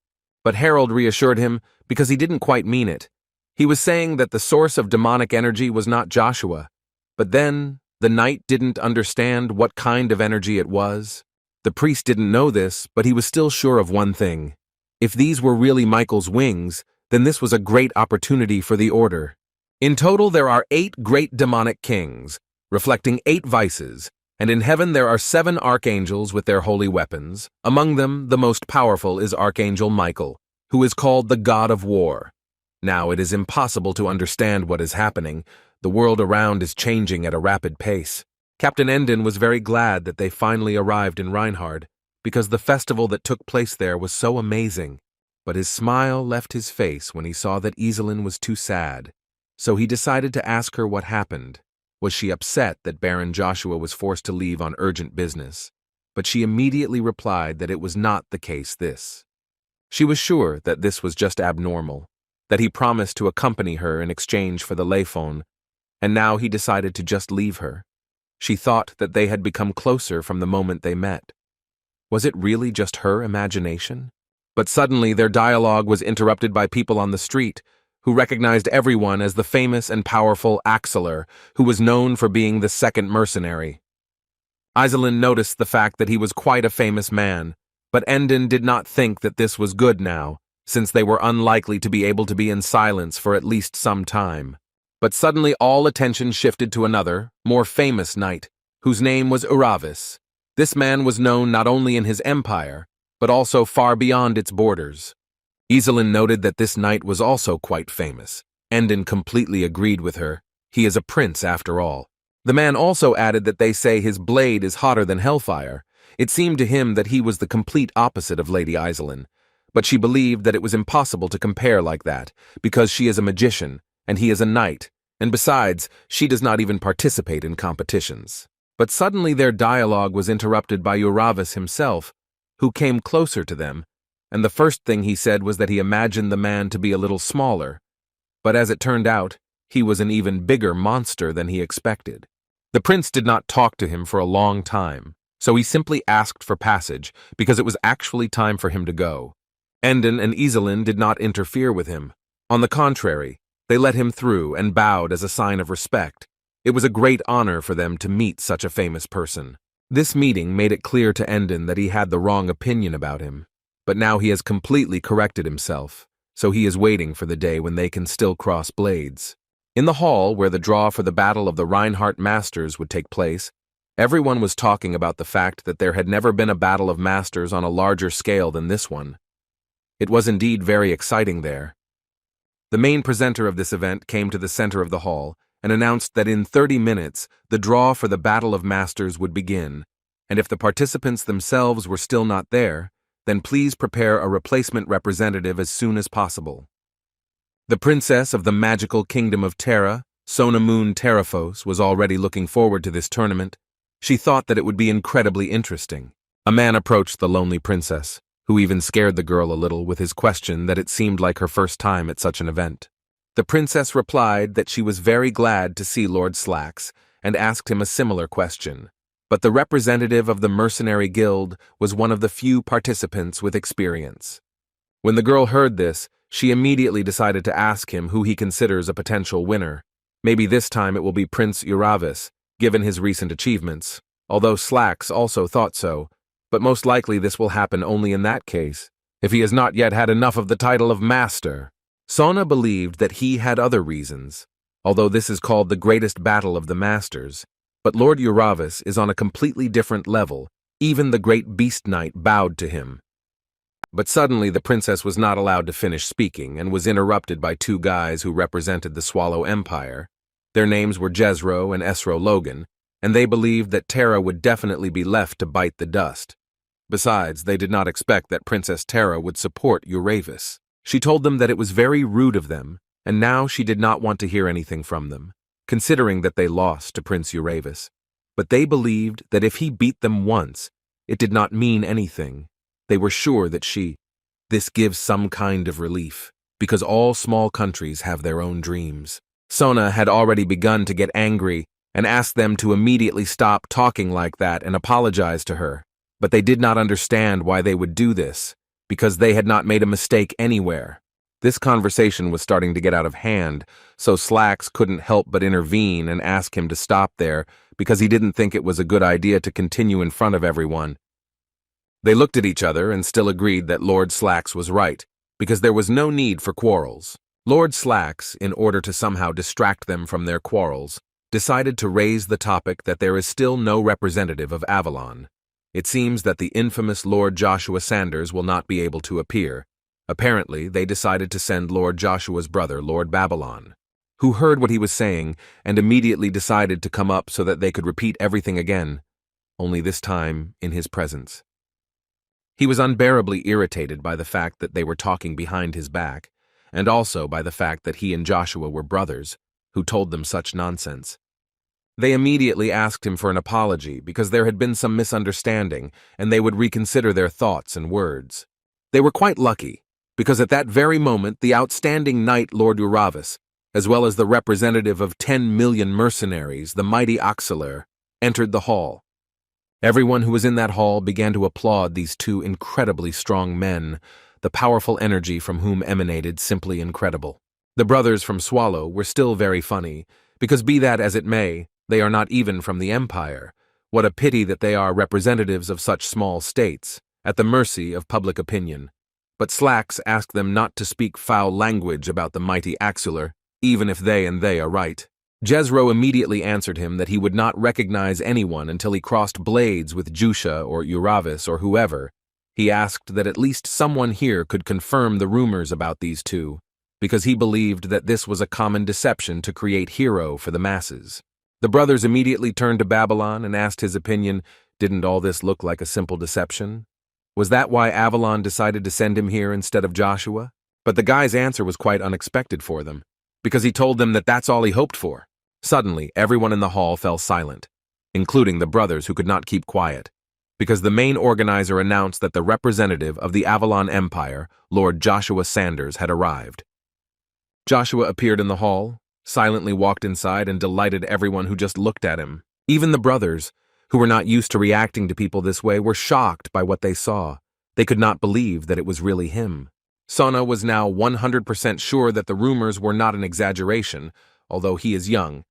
But Harold reassured him because he didn't quite mean it. He was saying that the source of demonic energy was not Joshua. But then, the knight didn't understand what kind of energy it was. The priest didn't know this, but he was still sure of one thing. If these were really Michael's wings, then this was a great opportunity for the Order. In total, there are 8 great demonic kings, reflecting 8 vices, and in heaven there are 7 archangels with their holy weapons. Among them, the most powerful is Archangel Michael, who is called the God of War. Now it is impossible to understand what is happening. The world around is changing at a rapid pace. Captain Endon was very glad that they finally arrived in Reinhard, because the festival that took place there was so amazing. But his smile left his face when he saw that Iselin was too sad. So he decided to ask her what happened. Was she upset that Baron Joshua was forced to leave on urgent business? But she immediately replied that it was not the case this. She was sure that this was just abnormal, that he promised to accompany her in exchange for the Leifon, and now he decided to just leave her. She thought that they had become closer from the moment they met. Was it really just her imagination? But suddenly their dialogue was interrupted by people on the street, who recognized everyone as the famous and powerful Axeler, who was known for being the second mercenary. Iselin noticed the fact that he was quite a famous man, but Endon did not think that this was good now, since they were unlikely to be able to be in silence for at least some time. But suddenly all attention shifted to another, more famous knight, whose name was Uravis. This man was known not only in his empire, but also far beyond its borders. Iselin noted that this knight was also quite famous. Endon completely agreed with her. He is a prince after all. The man also added that they say his blade is hotter than hellfire. It seemed to him that he was the complete opposite of Lady Iselin, but she believed that it was impossible to compare like that, because she is a magician, and he is a knight, and besides, she does not even participate in competitions. But suddenly their dialogue was interrupted by Uravis himself, who came closer to them, and the first thing he said was that he imagined the man to be a little smaller, but as it turned out, he was an even bigger monster than he expected. The prince did not talk to him for a long time, so he simply asked for passage, because it was actually time for him to go. Endon and Iselin did not interfere with him. On the contrary, they let him through and bowed as a sign of respect. It was a great honor for them to meet such a famous person. This meeting made it clear to Endon that he had the wrong opinion about him, but now he has completely corrected himself, so he is waiting for the day when they can still cross blades. In the hall where the draw for the Battle of the Reinhardt Masters would take place, everyone was talking about the fact that there had never been a battle of masters on a larger scale than this one. It was indeed very exciting there. The main presenter of this event came to the center of the hall and announced that in 30 minutes the draw for the Battle of Masters would begin, and if the participants themselves were still not there, then please prepare a replacement representative as soon as possible. The princess of the magical kingdom of Terra, Sona Moon Terraphos, was already looking forward to this tournament. She thought that it would be incredibly interesting. A man approached the lonely princess, who even scared the girl a little with his question that it seemed like her first time at such an event. The princess replied that she was very glad to see Lord Slacks and asked him a similar question, but the representative of the mercenary guild was one of the few participants with experience. When the girl heard this, she immediately decided to ask him who he considers a potential winner. Maybe this time it will be Prince Uravis, given his recent achievements, although Slacks also thought so, but most likely this will happen only in that case, if he has not yet had enough of the title of Master. Sona believed that he had other reasons, although this is called the greatest battle of the Masters, but Lord Uravis is on a completely different level. Even the great Beast Knight bowed to him. But suddenly the princess was not allowed to finish speaking and was interrupted by two guys who represented the Swallow Empire. Their names were Jezro and Esro Logan, and they believed that Terra would definitely be left to bite the dust. Besides, they did not expect that Princess Terra would support Uravis. She told them that it was very rude of them, and now she did not want to hear anything from them, considering that they lost to Prince Uravis. But they believed that if he beat them once, it did not mean anything. They were sure that this gives some kind of relief, because all small countries have their own dreams. Sona had already begun to get angry and asked them to immediately stop talking like that and apologize to her. But they did not understand why they would do this, because they had not made a mistake anywhere. This conversation was starting to get out of hand, so Slacks couldn't help but intervene and ask him to stop there, because he didn't think it was a good idea to continue in front of everyone. They looked at each other and still agreed that Lord Slacks was right, because there was no need for quarrels. Lord Slacks, in order to somehow distract them from their quarrels, decided to raise the topic that there is still no representative of Avalon. It seems that the infamous Lord Joshua Sanders will not be able to appear, Apparently, they decided to send Lord Joshua's brother, Lord Babylon, who heard what he was saying and immediately decided to come up so that they could repeat everything again, only this time in his presence. He was unbearably irritated by the fact that they were talking behind his back, and also by the fact that he and Joshua were brothers, who told them such nonsense. They immediately asked him for an apology because there had been some misunderstanding and they would reconsider their thoughts and words. They were quite lucky, because at that very moment the outstanding knight Lord Uravis, as well as the representative of 10 million mercenaries, the mighty Auxiliar, entered the hall. Everyone who was in that hall began to applaud these two incredibly strong men, the powerful energy from whom emanated simply incredible. The brothers from Swallow were still very funny, because be that as it may, they are not even from the Empire. What a pity that they are representatives of such small states, at the mercy of public opinion. But Slacks asked them not to speak foul language about the mighty Auxiliar, even if they are right. Jezro immediately answered him that he would not recognize anyone until he crossed blades with Jusha or Uravis or whoever. He asked that at least someone here could confirm the rumors about these two, because he believed that this was a common deception to create hero for the masses. The brothers immediately turned to Babylon and asked his opinion. Didn't all this look like a simple deception? Was that why Avalon decided to send him here instead of Joshua? But the guy's answer was quite unexpected for them, because he told them that that's all he hoped for. Suddenly, everyone in the hall fell silent, including the brothers who could not keep quiet, because the main organizer announced that the representative of the Avalon Empire, Lord Joshua Sanders, had arrived. Joshua appeared in the hall, silently walked inside, and delighted everyone who just looked at him. Even the brothers, who were not used to reacting to people this way, were shocked by what they saw. They could not believe that it was really him. Sona was now 100% sure that the rumors were not an exaggeration. Although he is young,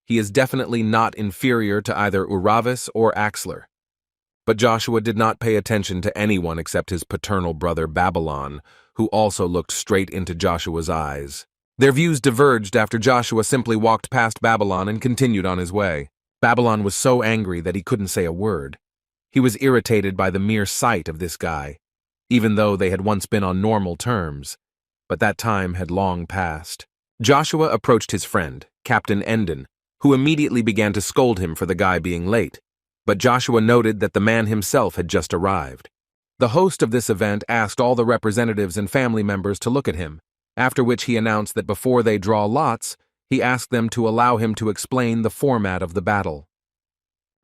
he is definitely not inferior to either Uravis or Auxiliar. But Joshua did not pay attention to anyone except his paternal brother Babylon, who also looked straight into Joshua's eyes. Their views diverged after Joshua simply walked past Babylon and continued on his way. Babylon was so angry that he couldn't say a word. He was irritated by the mere sight of this guy, even though they had once been on normal terms. But that time had long passed. Joshua approached his friend, Captain Endon, who immediately began to scold him for the guy being late. But Joshua noted that the man himself had just arrived. The host of this event asked all the representatives and family members to look at him, after which he announced that before they draw lots, he asked them to allow him to explain the format of the battle.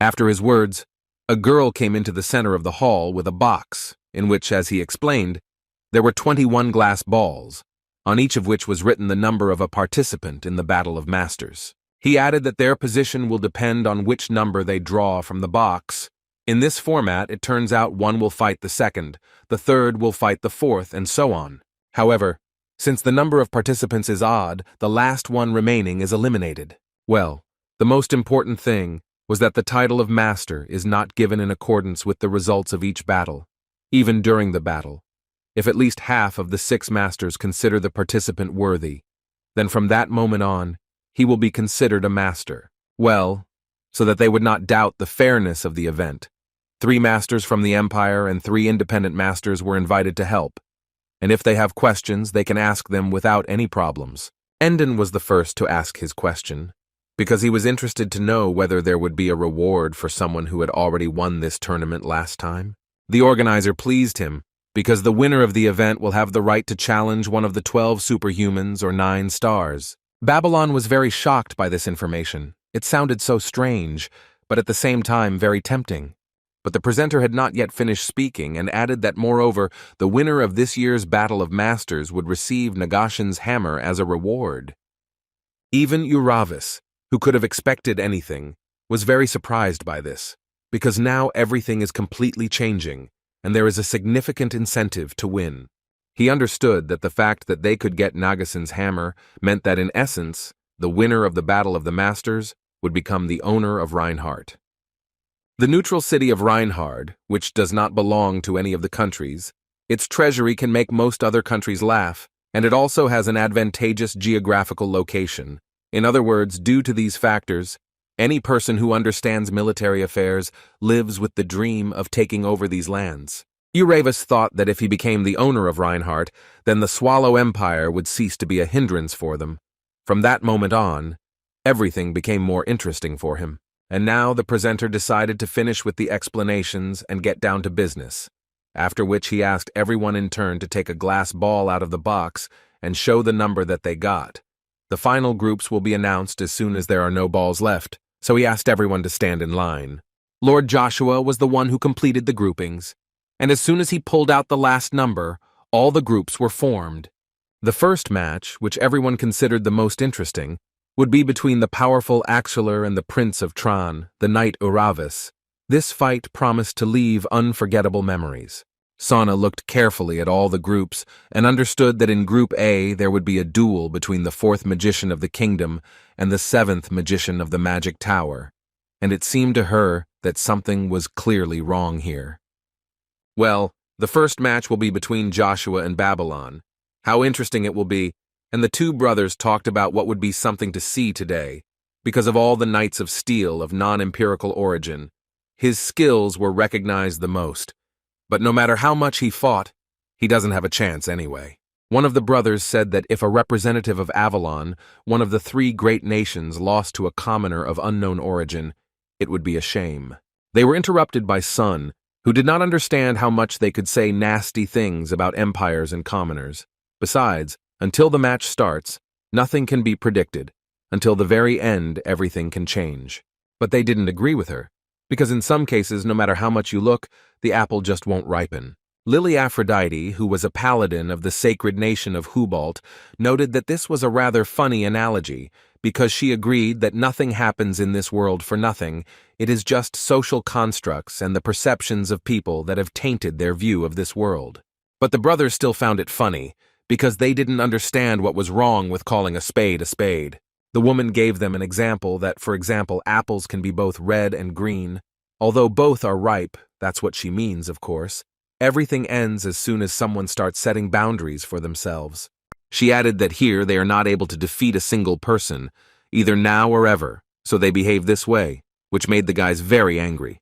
After his words, a girl came into the center of the hall with a box, in which, as he explained, there were 21 glass balls, on each of which was written the number of a participant in the Battle of Masters. He added that their position will depend on which number they draw from the box. In this format, it turns out one will fight the second, the third will fight the fourth, and so on. However, since the number of participants is odd, the last one remaining is eliminated. Well, the most important thing was that the title of Master is not given in accordance with the results of each battle, even during the battle. If at least half of the 6 masters consider the participant worthy, then from that moment on, he will be considered a master. Well, so that they would not doubt the fairness of the event, 3 masters from the Empire and 3 independent masters were invited to help, and if they have questions, they can ask them without any problems. Endon was the first to ask his question, because he was interested to know whether there would be a reward for someone who had already won this tournament last time. The organizer pleased him, because the winner of the event will have the right to challenge one of the 12 superhumans or 9 stars. Babylon was very shocked by this information. It sounded so strange, but at the same time very tempting. But the presenter had not yet finished speaking and added that, moreover, the winner of this year's Battle of Masters would receive Nagashan's hammer as a reward. Even Uravis, who could have expected anything, was very surprised by this, because now everything is completely changing, and there is a significant incentive to win. He understood that the fact that they could get Nagashan's hammer meant that in essence, the winner of the Battle of the Masters would become the owner of Reinhardt. The neutral city of Reinhardt, which does not belong to any of the countries, its treasury can make most other countries laugh, and it also has an advantageous geographical location. In other words, due to these factors, any person who understands military affairs lives with the dream of taking over these lands. Uravus thought that if he became the owner of Reinhardt, then the Swallow Empire would cease to be a hindrance for them. From that moment on, everything became more interesting for him, and now the presenter decided to finish with the explanations and get down to business, after which he asked everyone in turn to take a glass ball out of the box and show the number that they got. The final groups will be announced as soon as there are no balls left, so he asked everyone to stand in line. Lord Joshua was the one who completed the groupings, and as soon as he pulled out the last number, all the groups were formed. The first match, which everyone considered the most interesting, would be between the powerful Axelar and the Prince of Tran, the knight Uravis. This fight promised to leave unforgettable memories. Sana looked carefully at all the groups and understood that in Group A there would be a duel between the 4th magician of the kingdom and the 7th magician of the magic tower, and it seemed to her that something was clearly wrong here. Well, the first match will be between Joshua and Babylon. How interesting it will be, and the two brothers talked about what would be something to see today. Because of all the Knights of Steel of non-empirical origin, his skills were recognized the most. But no matter how much he fought, he doesn't have a chance anyway. One of the brothers said that if a representative of Avalon, one of the 3 great nations, lost to a commoner of unknown origin, it would be a shame. They were interrupted by Sun, who did not understand how much they could say nasty things about empires and commoners. Besides, until the match starts, nothing can be predicted. Until the very end, everything can change. But they didn't agree with her, because in some cases, no matter how much you look, the apple just won't ripen. Lily Aphrodite, who was a paladin of the sacred nation of Hubalt, noted that this was a rather funny analogy, because she agreed that nothing happens in this world for nothing. It is just social constructs and the perceptions of people that have tainted their view of this world. But the brothers still found it funny, because they didn't understand what was wrong with calling a spade a spade. The woman gave them an example that, for example, apples can be both red and green. Although both are ripe, that's what she means, of course. Everything ends as soon as someone starts setting boundaries for themselves. She added that here they are not able to defeat a single person, either now or ever, so they behave this way, which made the guys very angry.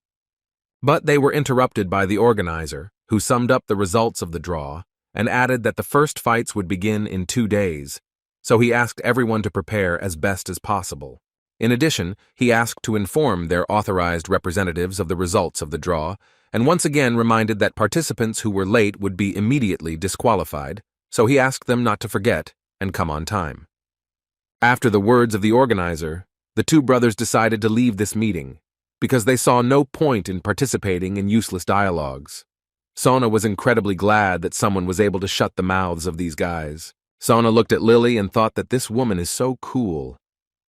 But they were interrupted by the organizer, who summed up the results of the draw and added that the first fights would begin in 2 days, so he asked everyone to prepare as best as possible. In addition, he asked to inform their authorized representatives of the results of the draw, and once again reminded that participants who were late would be immediately disqualified, so he asked them not to forget and come on time. After the words of the organizer, the two brothers decided to leave this meeting, because they saw no point in participating in useless dialogues. Sona was incredibly glad that someone was able to shut the mouths of these guys. Sona looked at Lily and thought that this woman is so cool.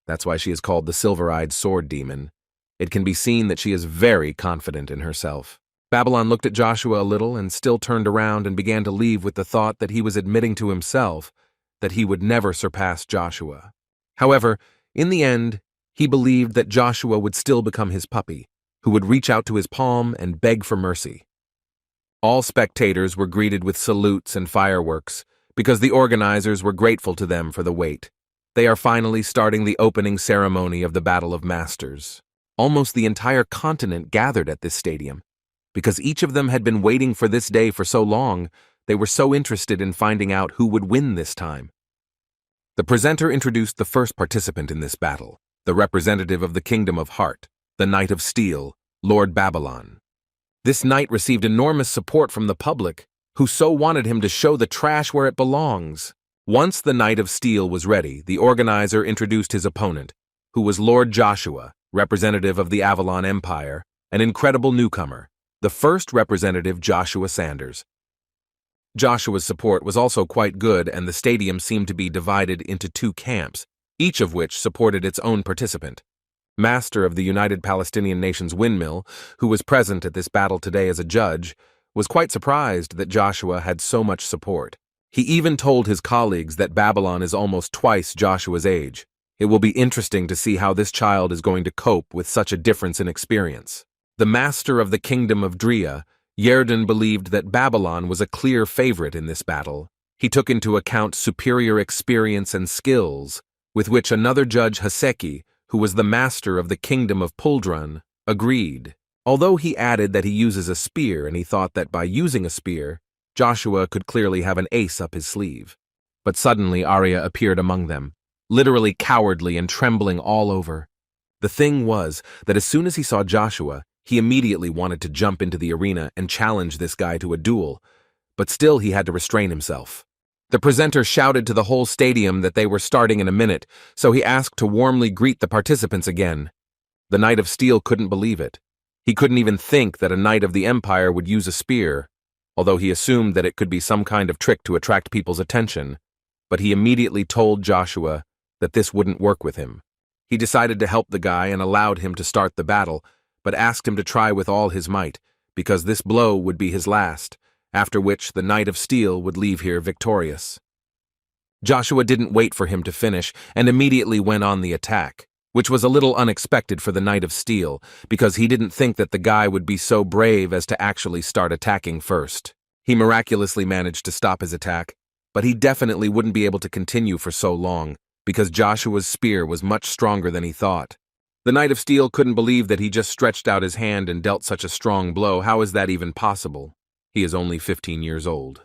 That's why she is called the Silver-Eyed Sword Demon. It can be seen that she is very confident in herself. Babylon looked at Joshua a little and still turned around and began to leave with the thought that he was admitting to himself that he would never surpass Joshua. However, in the end, he believed that Joshua would still become his puppy, who would reach out to his palm and beg for mercy. All spectators were greeted with salutes and fireworks, because the organizers were grateful to them for the wait. They are finally starting the opening ceremony of the Battle of Masters. Almost the entire continent gathered at this stadium. Because each of them had been waiting for this day for so long, they were so interested in finding out who would win this time. The presenter introduced the first participant in this battle, the representative of the Kingdom of Heart, the Knight of Steel, Lord Babylon. This knight received enormous support from the public, who so wanted him to show the trash where it belongs. Once the Knight of Steel was ready, the organizer introduced his opponent, who was Lord Joshua, representative of the Avalon Empire, an incredible newcomer, the first representative Joshua Sanders. Joshua's support was also quite good, and the stadium seemed to be divided into 2 camps, each of which supported its own participant. Master of the United Palestinian Nations Windmill, who was present at this battle today as a judge, was quite surprised that Joshua had so much support. He even told his colleagues that Babylon is almost twice Joshua's age. It will be interesting to see how this child is going to cope with such a difference in experience. The master of the Kingdom of Drea, Yerdan, believed that Babylon was a clear favorite in this battle. He took into account superior experience and skills, with which another judge, Haseki, who was the master of the Kingdom of Puldrun, agreed. Although he added that he uses a spear and he thought that by using a spear, Joshua could clearly have an ace up his sleeve. But suddenly Arya appeared among them, literally cowardly and trembling all over. The thing was that as soon as he saw Joshua, he immediately wanted to jump into the arena and challenge this guy to a duel, but still he had to restrain himself. The presenter shouted to the whole stadium that they were starting in a minute, so he asked to warmly greet the participants again. The Knight of Steel couldn't believe it. He couldn't even think that a Knight of the Empire would use a spear, although he assumed that it could be some kind of trick to attract people's attention. But he immediately told Joshua that this wouldn't work with him. He decided to help the guy and allowed him to start the battle, but asked him to try with all his might, because this blow would be his last, after which the Knight of Steel would leave here victorious. Joshua didn't wait for him to finish and immediately went on the attack, which was a little unexpected for the Knight of Steel, because he didn't think that the guy would be so brave as to actually start attacking first. He miraculously managed to stop his attack, but he definitely wouldn't be able to continue for so long, because Joshua's spear was much stronger than he thought. The Knight of Steel couldn't believe that he just stretched out his hand and dealt such a strong blow. How is that even possible? He is only 15 years old.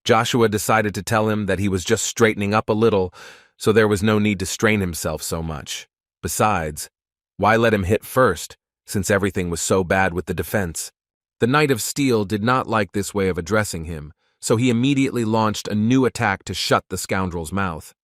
Joshua decided to tell him that he was just straightening up a little, so there was no need to strain himself so much. Besides, why let him hit first, since everything was so bad with the defense? The Knight of Steel did not like this way of addressing him, so he immediately launched a new attack to shut the scoundrel's mouth.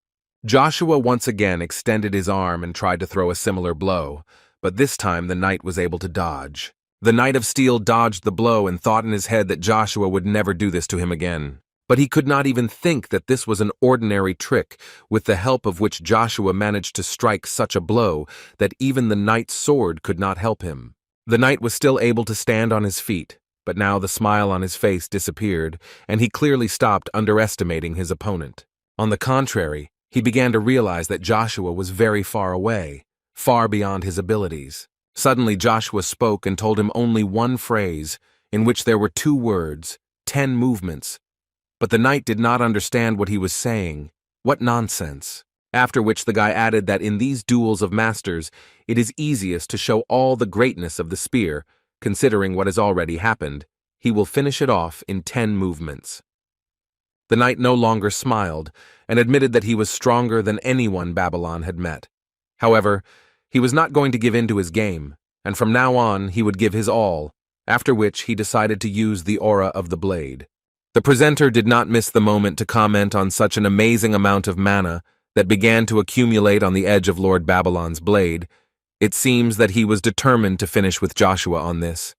Joshua once again extended his arm and tried to throw a similar blow, but this time the knight was able to dodge. The Knight of Steel dodged the blow and thought in his head that Joshua would never do this to him again. But he could not even think that this was an ordinary trick, with the help of which Joshua managed to strike such a blow that even the knight's sword could not help him. The knight was still able to stand on his feet, but now the smile on his face disappeared, and he clearly stopped underestimating his opponent. On the contrary, he began to realize that Joshua was very far away, far beyond his abilities. Suddenly Joshua spoke and told him only one phrase, in which there were 2 words, 10 movements. But the knight did not understand what he was saying. What nonsense. After which the guy added that in these duels of masters, it is easiest to show all the greatness of the spear, considering what has already happened. He will finish it off in 10 movements. The knight no longer smiled, and admitted that he was stronger than anyone Babylon had met. However, he was not going to give in to his game, and from now on he would give his all, after which he decided to use the aura of the blade. The presenter did not miss the moment to comment on such an amazing amount of mana that began to accumulate on the edge of Lord Babylon's blade. It seems that he was determined to finish with Joshua on this.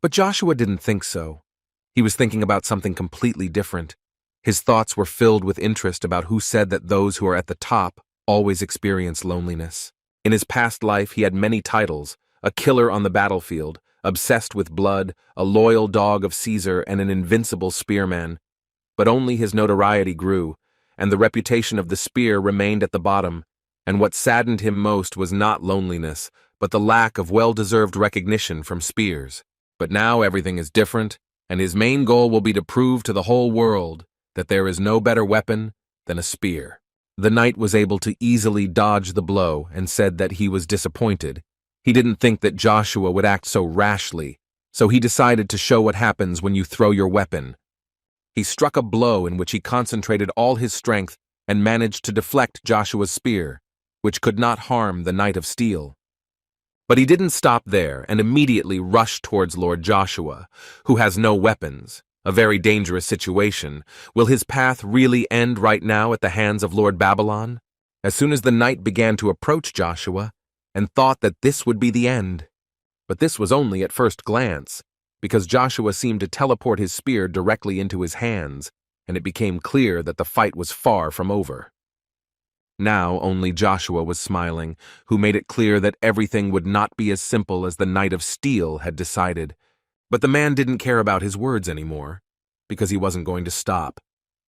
But Joshua didn't think so. He was thinking about something completely different. His thoughts were filled with interest about who said that those who are at the top always experience loneliness. In his past life, he had many titles: a killer on the battlefield, obsessed with blood, a loyal dog of Caesar, and an invincible spearman. But only his notoriety grew, and the reputation of the spear remained at the bottom, and what saddened him most was not loneliness, but the lack of well-deserved recognition from spears. But now everything is different, and his main goal will be to prove to the whole world that there is no better weapon than a spear. The knight was able to easily dodge the blow and said that he was disappointed. He didn't think that Joshua would act so rashly, so he decided to show what happens when you throw your weapon. He struck a blow in which he concentrated all his strength and managed to deflect Joshua's spear, which could not harm the Knight of Steel. But he didn't stop there and immediately rushed towards Lord Joshua, who has no weapons. A very dangerous situation. Will his path really end right now at the hands of Lord Babylon? As soon as the knight began to approach Joshua, and thought that this would be the end. But this was only at first glance, because Joshua seemed to teleport his spear directly into his hands, and it became clear that the fight was far from over. Now only Joshua was smiling, who made it clear that everything would not be as simple as the Knight of Steel had decided. But the man didn't care about his words anymore, because he wasn't going to stop,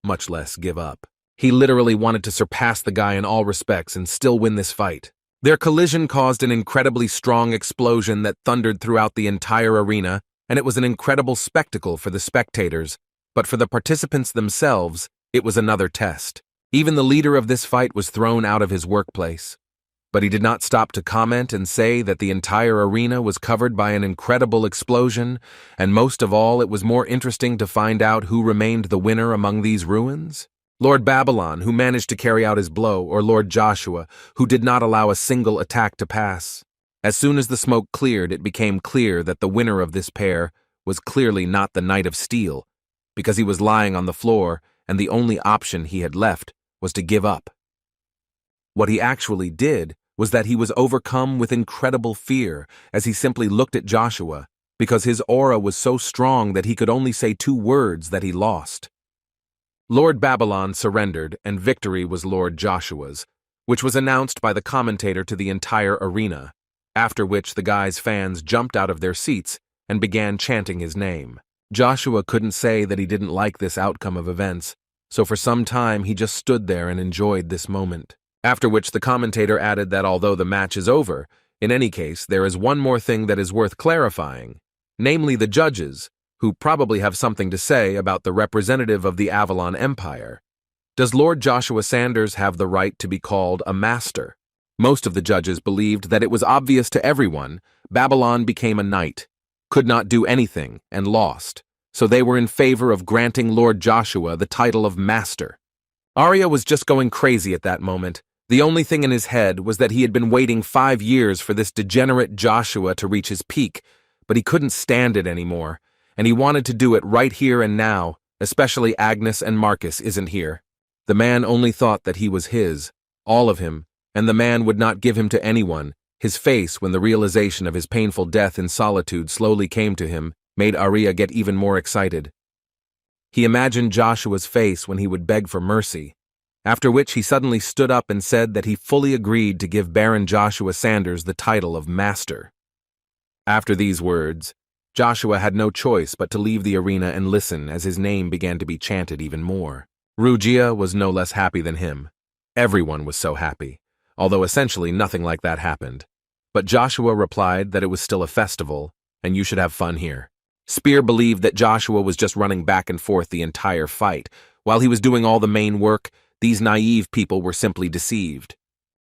much less give up. He literally wanted to surpass the guy in all respects and still win this fight. Their collision caused an incredibly strong explosion that thundered throughout the entire arena, and it was an incredible spectacle for the spectators, but for the participants themselves, it was another test. Even the leader of this fight was thrown out of his workplace. But he did not stop to comment and say that the entire arena was covered by an incredible explosion, and most of all, it was more interesting to find out who remained the winner among these ruins. Lord Babylon, who managed to carry out his blow, or Lord Joshua, who did not allow a single attack to pass. As soon as the smoke cleared, it became clear that the winner of this pair was clearly not the Knight of Steel, because he was lying on the floor, and the only option he had left was to give up. What he actually did was that he was overcome with incredible fear as he simply looked at Joshua, because his aura was so strong that he could only say 2 words that he lost. Lord Babylon surrendered, and victory was Lord Joshua's, which was announced by the commentator to the entire arena, after which the guy's fans jumped out of their seats and began chanting his name. Joshua couldn't say that he didn't like this outcome of events, so for some time he just stood there and enjoyed this moment. After which the commentator added that although the match is over, in any case there is one more thing that is worth clarifying, namely the judges, who probably have something to say about the representative of the Avalon Empire. Does Lord Joshua Sanders have the right to be called a master? Most of the judges believed that it was obvious to everyone Babylon became a knight, could not do anything, and lost, so they were in favor of granting Lord Joshua the title of master. Arya was just going crazy at that moment. The only thing in his head was that he had been waiting 5 years for this degenerate Joshua to reach his peak, but he couldn't stand it anymore, and he wanted to do it right here and now, especially Agnes and Marcus isn't here. The man only thought that he was his, all of him, and the man would not give him to anyone. His face, when the realization of his painful death in solitude slowly came to him, made Arya get even more excited. He imagined Joshua's face when he would beg for mercy, after which he suddenly stood up and said that he fully agreed to give Baron Joshua Sanders the title of Master. After these words, Joshua had no choice but to leave the arena and listen as his name began to be chanted even more. Rugia was no less happy than him. Everyone was so happy, although essentially nothing like that happened. But Joshua replied that it was still a festival, and you should have fun here. Spear believed that Joshua was just running back and forth the entire fight. While he was doing all the main work, these naive people were simply deceived.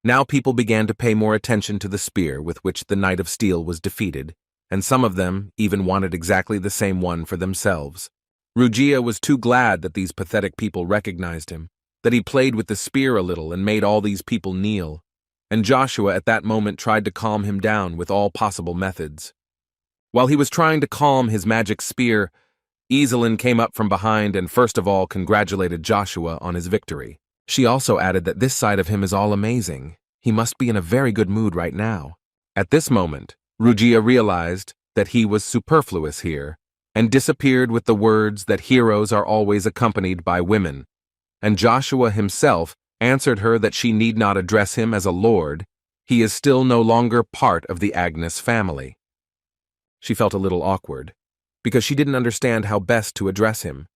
Now people began to pay more attention to the spear with which the Knight of Steel was defeated, and some of them even wanted exactly the same one for themselves. Rugia was too glad that these pathetic people recognized him, that he played with the spear a little and made all these people kneel, and Joshua at that moment tried to calm him down with all possible methods. While he was trying to calm his magic spear, Iselin came up from behind and first of all congratulated Joshua on his victory. She also added that this side of him is all amazing. He must be in a very good mood right now. At this moment, Rugia realized that he was superfluous here and disappeared with the words that heroes are always accompanied by women, and Joshua himself answered her that she need not address him as a lord. He is still no longer part of the Agnes family. She felt a little awkward, because she didn't understand how best to address him,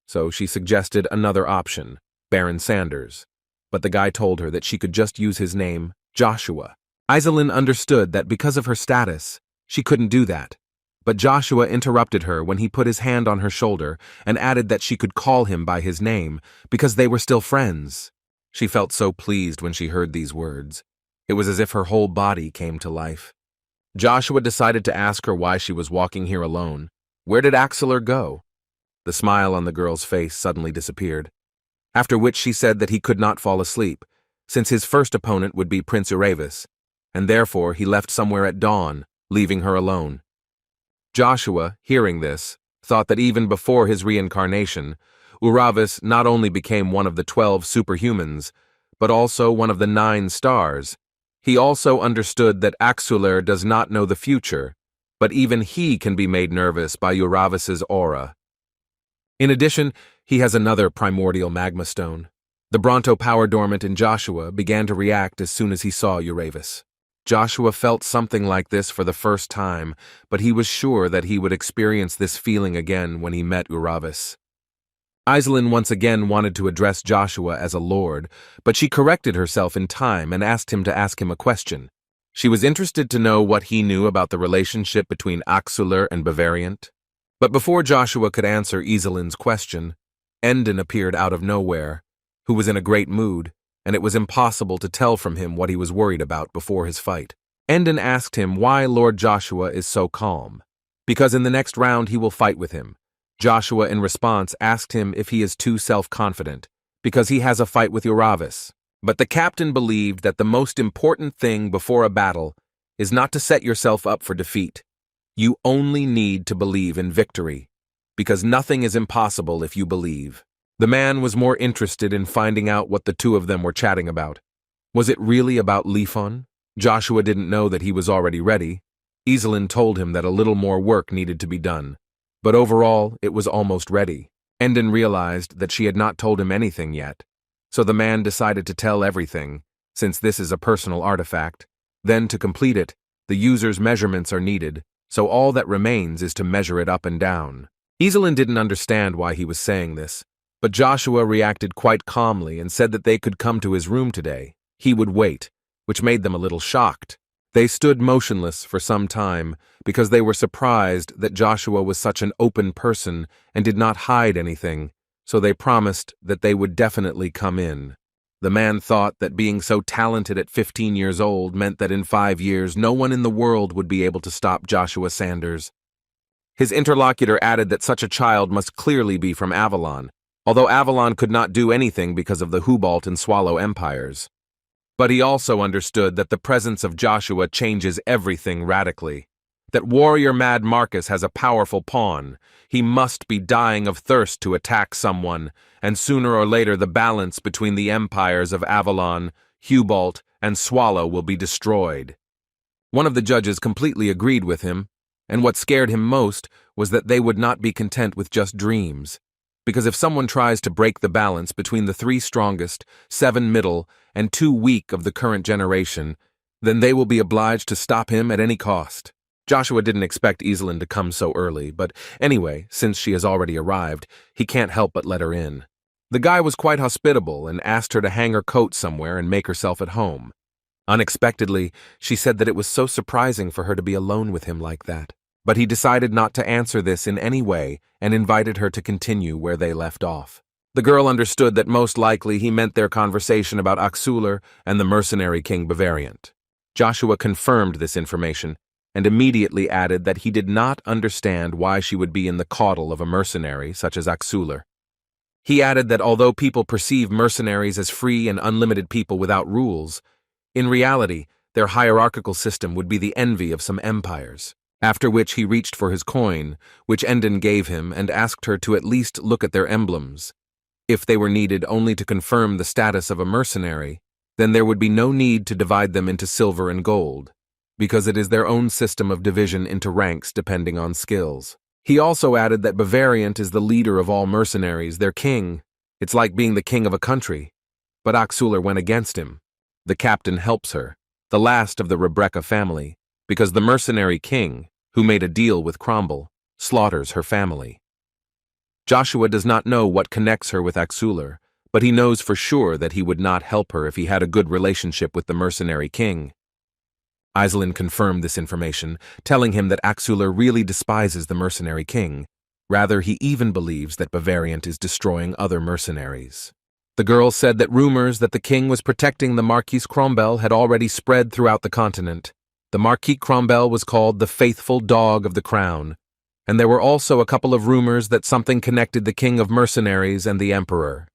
so she suggested another option, Baron Sanders, but the guy told her that she could just use his name, Joshua. Iselin understood that because of her status, she couldn't do that, but Joshua interrupted her when he put his hand on her shoulder and added that she could call him by his name because they were still friends. She felt so pleased when she heard these words. It was as if her whole body came to life. Joshua decided to ask her why she was walking here alone. Where did Axeler go? The smile on the girl's face suddenly disappeared, after which she said that he could not fall asleep, since his first opponent would be Prince Uravis, and therefore he left somewhere at dawn, leaving her alone. Joshua, hearing this, thought that even before his reincarnation, Uravis not only became one of the 12 superhumans, but also one of the 9 stars. He also understood that Axeler does not know the future, but even he can be made nervous by Uravis's aura. In addition, he has another primordial magma stone. The Bronto power dormant in Joshua began to react as soon as he saw Uravis. Joshua felt something like this for the first time, but he was sure that he would experience this feeling again when he met Uravis. Iselin once again wanted to address Joshua as a lord, but she corrected herself in time and asked him to ask him a question. She was interested to know what he knew about the relationship between Axeler and Bavariant. But before Joshua could answer Iselin's question, Endon appeared out of nowhere, who was in a great mood, and it was impossible to tell from him what he was worried about before his fight. Endon asked him why Lord Joshua is so calm. Because in the next round he will fight with him. Joshua in response asked him if he is too self-confident, because he has a fight with Uravis. But the captain believed that the most important thing before a battle is not to set yourself up for defeat. You only need to believe in victory, because nothing is impossible if you believe. The man was more interested in finding out what the two of them were chatting about. Was it really about Lifon? Joshua didn't know that he was already ready. Iselin told him that a little more work needed to be done, but overall it was almost ready. Endon realized that she had not told him anything yet, so the man decided to tell everything, since this is a personal artifact. Then to complete it, the user's measurements are needed, so all that remains is to measure it up and down. Iselin didn't understand why he was saying this, but Joshua reacted quite calmly and said that they could come to his room today. He would wait, which made them a little shocked. They stood motionless for some time because they were surprised that Joshua was such an open person and did not hide anything, so they promised that they would definitely come in. The man thought that being so talented at 15 years old meant that in 5 years no one in the world would be able to stop Joshua Sanders. His interlocutor added that such a child must clearly be from Avalon, although Avalon could not do anything because of the Hubalt and Swallow empires. But he also understood that the presence of Joshua changes everything radically. That warrior Mad Marcus has a powerful pawn. He must be dying of thirst to attack someone, and sooner or later the balance between the empires of Avalon, Hubalt, and Swallow will be destroyed. One of the judges completely agreed with him, and what scared him most was that they would not be content with just dreams. Because if someone tries to break the balance between the 3 strongest, 7 middle, and 2 weak of the current generation, then they will be obliged to stop him at any cost. Joshua didn't expect Iselin to come so early, but anyway, since she has already arrived, he can't help but let her in. The guy was quite hospitable and asked her to hang her coat somewhere and make herself at home. Unexpectedly, she said that it was so surprising for her to be alone with him like that. But he decided not to answer this in any way and invited her to continue where they left off. The girl understood that most likely he meant their conversation about Axular and the mercenary King Bavariant. Joshua confirmed this information and immediately added that he did not understand why she would be in the caudle of a mercenary such as Axular. He added that although people perceive mercenaries as free and unlimited people without rules, in reality, their hierarchical system would be the envy of some empires. After which he reached for his coin, which Endon gave him, and asked her to at least look at their emblems. If they were needed only to confirm the status of a mercenary, then there would be no need to divide them into silver and gold, because it is their own system of division into ranks depending on skills. He also added that Bavariant is the leader of all mercenaries, their king. It's like being the king of a country. But Axular went against him. The captain helps her, the last of the Rebecca family, because the mercenary king, who made a deal with Cromwell, slaughters her family. Joshua does not know what connects her with Axular, but he knows for sure that he would not help her if he had a good relationship with the mercenary king. Iselin confirmed this information, telling him that Axular really despises the mercenary king. Rather, he even believes that Bavariant is destroying other mercenaries. The girl said that rumors that the king was protecting the Marquis Cromwell had already spread throughout the continent. The Marquis Cromwell was called the faithful dog of the crown, and there were also a couple of rumors that something connected the king of mercenaries and the emperor.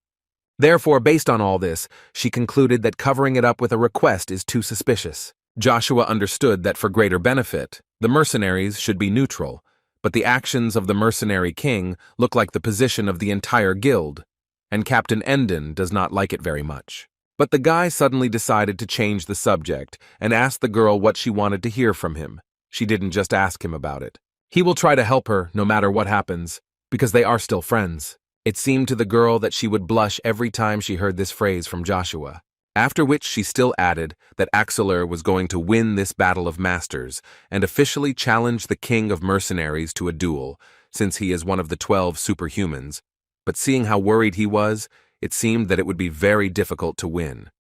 Therefore, based on all this, she concluded that covering it up with a request is too suspicious. Joshua understood that for greater benefit, the mercenaries should be neutral, but the actions of the mercenary king look like the position of the entire guild, and Captain Endon does not like it very much. But the guy suddenly decided to change the subject and asked the girl what she wanted to hear from him. She didn't just ask him about it. He will try to help her no matter what happens, because they are still friends. It seemed to the girl that she would blush every time she heard this phrase from Joshua. After which she still added that Axular was going to win this battle of masters and officially challenge the king of mercenaries to a duel, since he is one of the 12 superhumans. But seeing how worried he was, it seemed that it would be very difficult to win.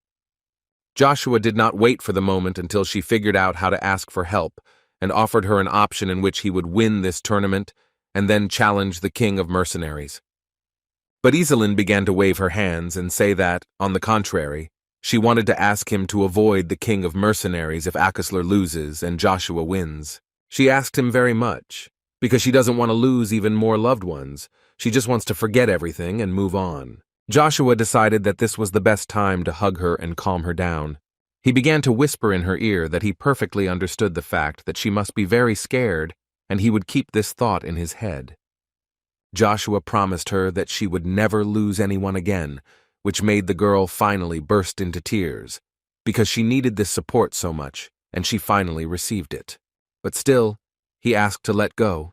Joshua did not wait for the moment until she figured out how to ask for help and offered her an option in which he would win this tournament and then challenge the king of mercenaries. But Iselin began to wave her hands and say that, on the contrary, She wanted to ask him to avoid the king of mercenaries if Akisler loses and Joshua wins. She asked him very much, because she doesn't want to lose even more loved ones. She just wants to forget everything and move on. Joshua decided that this was the best time to hug her and calm her down. He began to whisper in her ear that he perfectly understood the fact that she must be very scared, and he would keep this thought in his head. Joshua promised her that she would never lose anyone again, which made the girl finally burst into tears, because she needed this support so much, and she finally received it. But still, he asked to let go,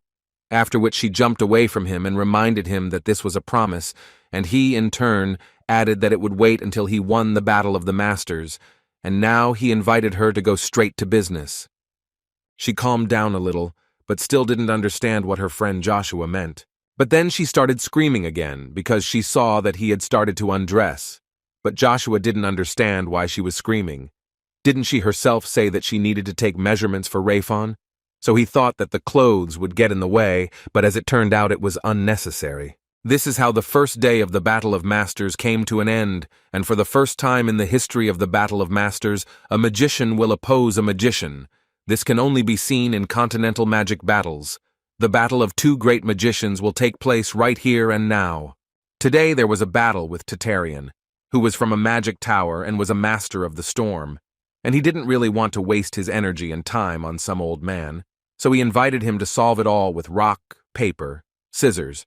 after which she jumped away from him and reminded him that this was a promise, and he, in turn, added that it would wait until he won the Battle of the Masters, and now he invited her to go straight to business. She calmed down a little, but still didn't understand what her friend Joshua meant. But then she started screaming again because she saw that he had started to undress. But Joshua didn't understand why she was screaming. Didn't she herself say that she needed to take measurements for Rayfon? So he thought that the clothes would get in the way, but as it turned out it was unnecessary. This is how the first day of the Battle of Masters came to an end, and for the first time in the history of the Battle of Masters, a magician will oppose a magician. This can only be seen in continental magic battles. The battle of two great magicians will take place right here and now. Today there was a battle with Tatarian, who was from a magic tower and was a master of the storm, and he didn't really want to waste his energy and time on some old man, so he invited him to solve it all with rock, paper, scissors.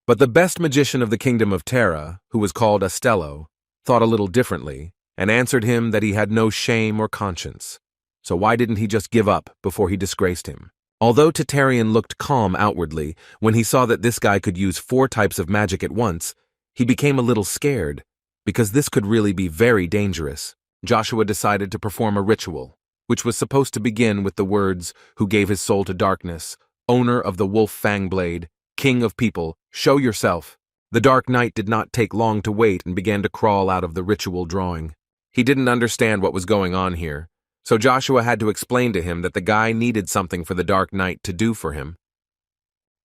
But the best magician of the kingdom of Terra, who was called Astello, thought a little differently, and answered him that he had no shame or conscience. So why didn't he just give up before he disgraced him? Although Tatarian looked calm outwardly, when he saw that this guy could use 4 types of magic at once, he became a little scared, because this could really be very dangerous. Joshua decided to perform a ritual, which was supposed to begin with the words, "Who gave his soul to darkness, owner of the wolf fang blade, king of people, show yourself." The Dark Knight did not take long to wait and began to crawl out of the ritual drawing. He didn't understand what was going on here. So Joshua had to explain to him that the guy needed something for the Dark Knight to do for him.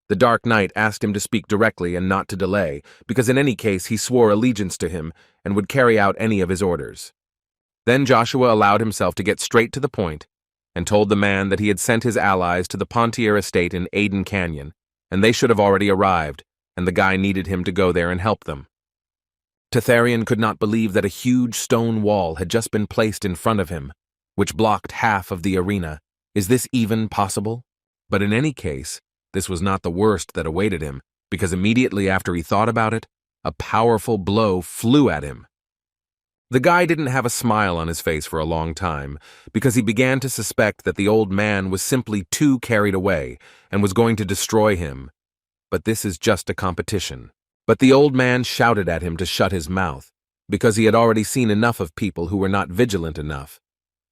The Dark Knight asked him to speak directly and not to delay, because in any case he swore allegiance to him and would carry out any of his orders. Then Joshua allowed himself to get straight to the point and told the man that he had sent his allies to the Pontier estate in Aden Canyon, and they should have already arrived, and the guy needed him to go there and help them. Tatarian could not believe that a huge stone wall had just been placed in front of him, which blocked half of the arena. Is this even possible? But in any case, this was not the worst that awaited him, because immediately after he thought about it, a powerful blow flew at him. The guy didn't have a smile on his face for a long time, because he began to suspect that the old man was simply too carried away and was going to destroy him. But this is just a competition. But the old man shouted at him to shut his mouth, because he had already seen enough of people who were not vigilant enough.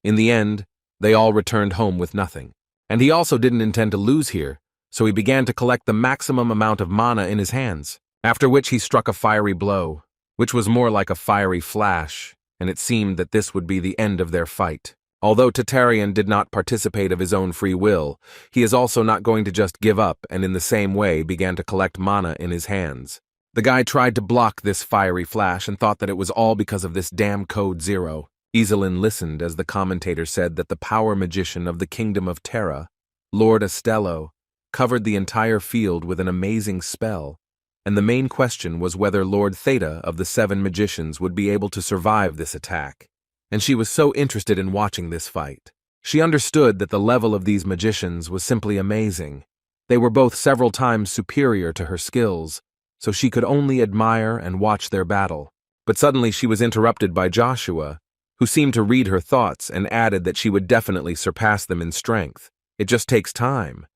In the end, they all returned home with nothing. And he also didn't intend to lose here, so he began to collect the maximum amount of mana in his hands, after which he struck a fiery blow, which was more like a fiery flash, and it seemed that this would be the end of their fight. Although Tatarian did not participate of his own free will, he is also not going to just give up and in the same way began to collect mana in his hands. The guy tried to block this fiery flash and thought that it was all because of this damn Code Zero. Iselin listened as the commentator said that the power magician of the kingdom of Terra, Lord Astello, covered the entire field with an amazing spell, and the main question was whether Lord Theta of the 7 magicians would be able to survive this attack. And she was so interested in watching this fight. She understood that the level of these magicians was simply amazing. They were both several times superior to her skills, so she could only admire and watch their battle. But suddenly she was interrupted by Joshua, who seemed to read her thoughts and added that she would definitely surpass them in strength. It just takes time.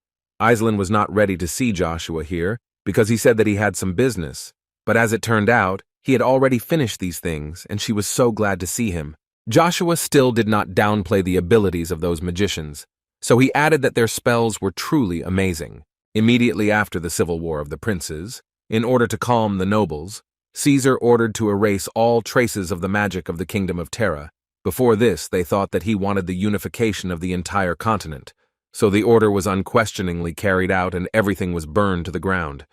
Iselin was not ready to see Joshua here because he said that he had some business, but as it turned out, he had already finished these things and she was so glad to see him. Joshua still did not downplay the abilities of those magicians, so he added that their spells were truly amazing. Immediately after the civil war of the princes, in order to calm the nobles, Caesar ordered to erase all traces of the magic of the kingdom of Terra. Before this, they thought that he wanted the unification of the entire continent, so the order was unquestioningly carried out and everything was burned to the ground.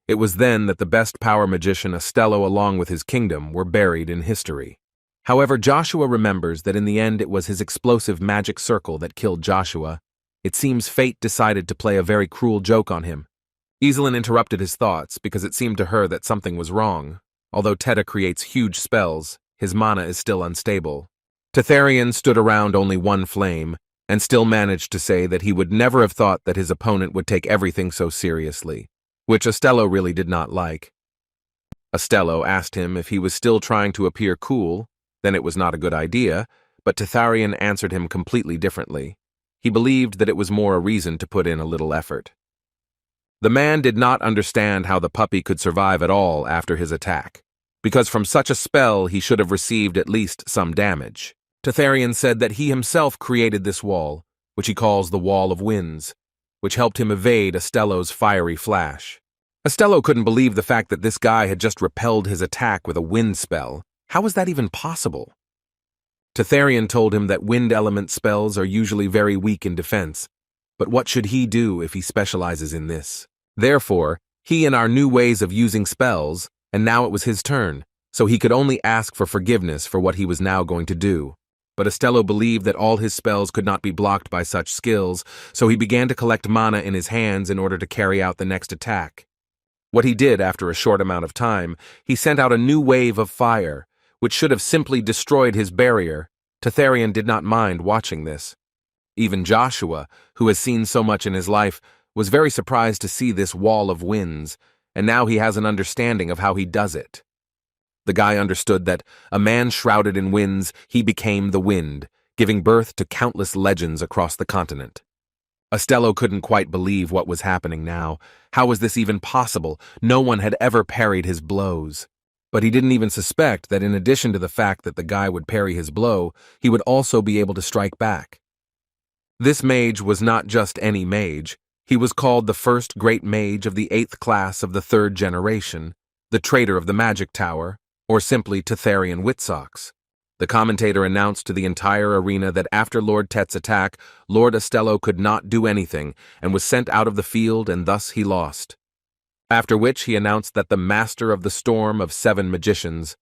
It was then that the best power magician Astello along with his kingdom were buried in history. However, Joshua remembers that in the end it was his explosive magic circle that killed Joshua. It seems fate decided to play a very cruel joke on him. Iselin interrupted his thoughts because it seemed to her that something was wrong. Although Teta creates huge spells, his mana is still unstable. Tetharian stood around only one flame, and still managed to say that he would never have thought that his opponent would take everything so seriously, which Astello really did not like. Astello asked him if he was still trying to appear cool, then it was not a good idea, but Tetharian answered him completely differently. He believed that it was more a reason to put in a little effort. The man did not understand how the puppy could survive at all after his attack, because from such a spell he should have received at least some damage. Tetharian said that he himself created this wall, which he calls the Wall of Winds, which helped him evade Astello's fiery flash. Astello couldn't believe the fact that this guy had just repelled his attack with a wind spell. How was that even possible? Tetharian told him that wind element spells are usually very weak in defense, but what should he do if he specializes in this? Therefore, he and our new ways of using spells, and now it was his turn, so he could only ask for forgiveness for what he was now going to do. But Astello believed that all his spells could not be blocked by such skills, so he began to collect mana in his hands in order to carry out the next attack. What he did after a short amount of time, he sent out a new wave of fire, which should have simply destroyed his barrier. Tetharian did not mind watching this. Even Joshua, who has seen so much in his life, was very surprised to see this wall of winds, and now he has an understanding of how he does it. The guy understood that, a man shrouded in winds, he became the wind, giving birth to countless legends across the continent. Astello couldn't quite believe what was happening now. How was this even possible? No one had ever parried his blows. But he didn't even suspect that in addition to the fact that the guy would parry his blow, he would also be able to strike back. This mage was not just any mage. He was called the first great mage of the 8th class of the 3rd generation, the traitor of the magic tower, or simply Tetharian Witsocks. The commentator announced to the entire arena that after Lord Tet's attack, Lord Astello could not do anything and was sent out of the field, and thus he lost. After which he announced that the master of the storm of 7 magicians,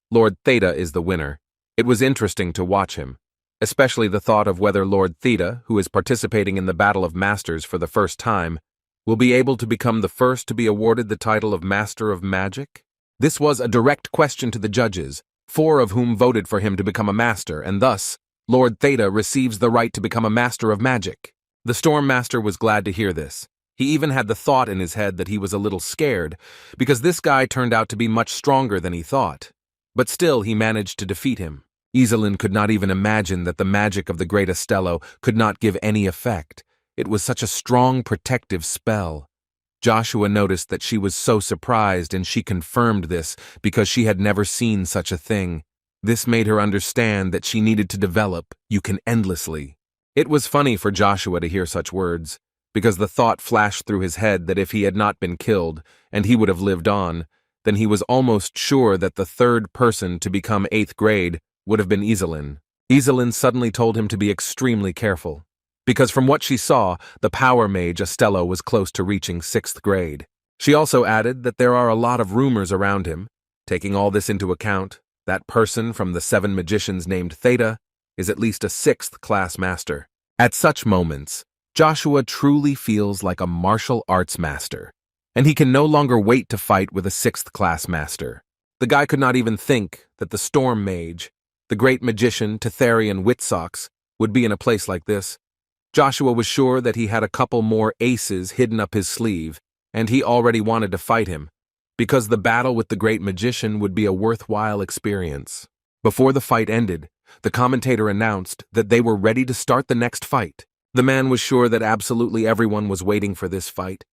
Lord Theta, is the winner. It was interesting to watch him, especially the thought of whether Lord Theta, who is participating in the Battle of Masters for the first time, will be able to become the first to be awarded the title of Master of Magic. This was a direct question to the judges, 4 of whom voted for him to become a master, and thus, Lord Theta receives the right to become a Master of Magic. The Storm Master was glad to hear this. He even had the thought in his head that he was a little scared, because this guy turned out to be much stronger than he thought. But still he managed to defeat him. Iselin could not even imagine that the magic of the great Astello could not give any effect. It was such a strong protective spell. Joshua noticed that she was so surprised, and she confirmed this because she had never seen such a thing. This made her understand that she needed to develop, you can endlessly. It was funny for Joshua to hear such words, because the thought flashed through his head that if he had not been killed, and he would have lived on, then he was almost sure that the 3rd person to become 8th grade would have been Iselin. Iselin suddenly told him to be extremely careful, because from what she saw, the power mage Astello was close to reaching 6th grade. She also added that there are a lot of rumors around him. Taking all this into account, that person from the 7 magicians named Theta is at least a 6th class master. At such moments, Joshua truly feels like a martial arts master, and he can no longer wait to fight with a 6th class master. The guy could not even think that the storm mage, the great magician Tetharian Witsocks, would be in a place like this. Joshua was sure that he had a couple more aces hidden up his sleeve, and he already wanted to fight him, because the battle with the great magician would be a worthwhile experience. Before the fight ended, the commentator announced that they were ready to start the next fight. The man was sure that absolutely everyone was waiting for this fight.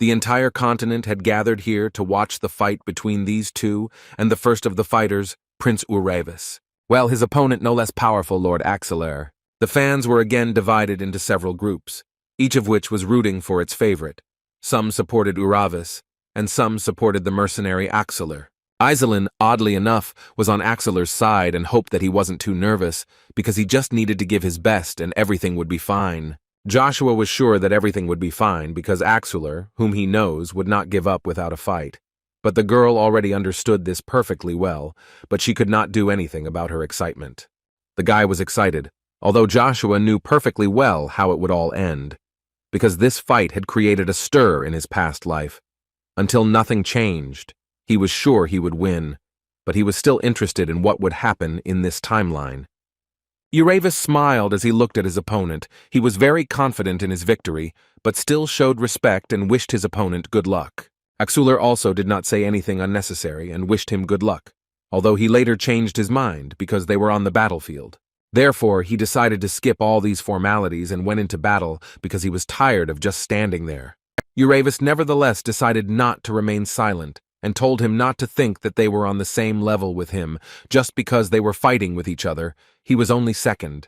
The entire continent had gathered here to watch the fight between these two and the first of the fighters, Prince Uravis, while his opponent no less powerful Lord Axelar. The fans were again divided into several groups, each of which was rooting for its favorite. Some supported Uravis, and some supported the mercenary Axelar. Iselin, oddly enough, was on Axelar's side and hoped that he wasn't too nervous, because he just needed to give his best and everything would be fine. Joshua was sure that everything would be fine because Axelar, whom he knows, would not give up without a fight. But the girl already understood this perfectly well, but she could not do anything about her excitement. The guy was excited, although Joshua knew perfectly well how it would all end, because this fight had created a stir in his past life. Until nothing changed, he was sure he would win, but he was still interested in what would happen in this timeline. Regressed smiled as he looked at his opponent. He was very confident in his victory, but still showed respect and wished his opponent good luck. Axular also did not say anything unnecessary and wished him good luck, although he later changed his mind because they were on the battlefield. Therefore, he decided to skip all these formalities and went into battle because he was tired of just standing there. Regressed nevertheless decided not to remain silent and told him not to think that they were on the same level with him just because they were fighting with each other. He was only second.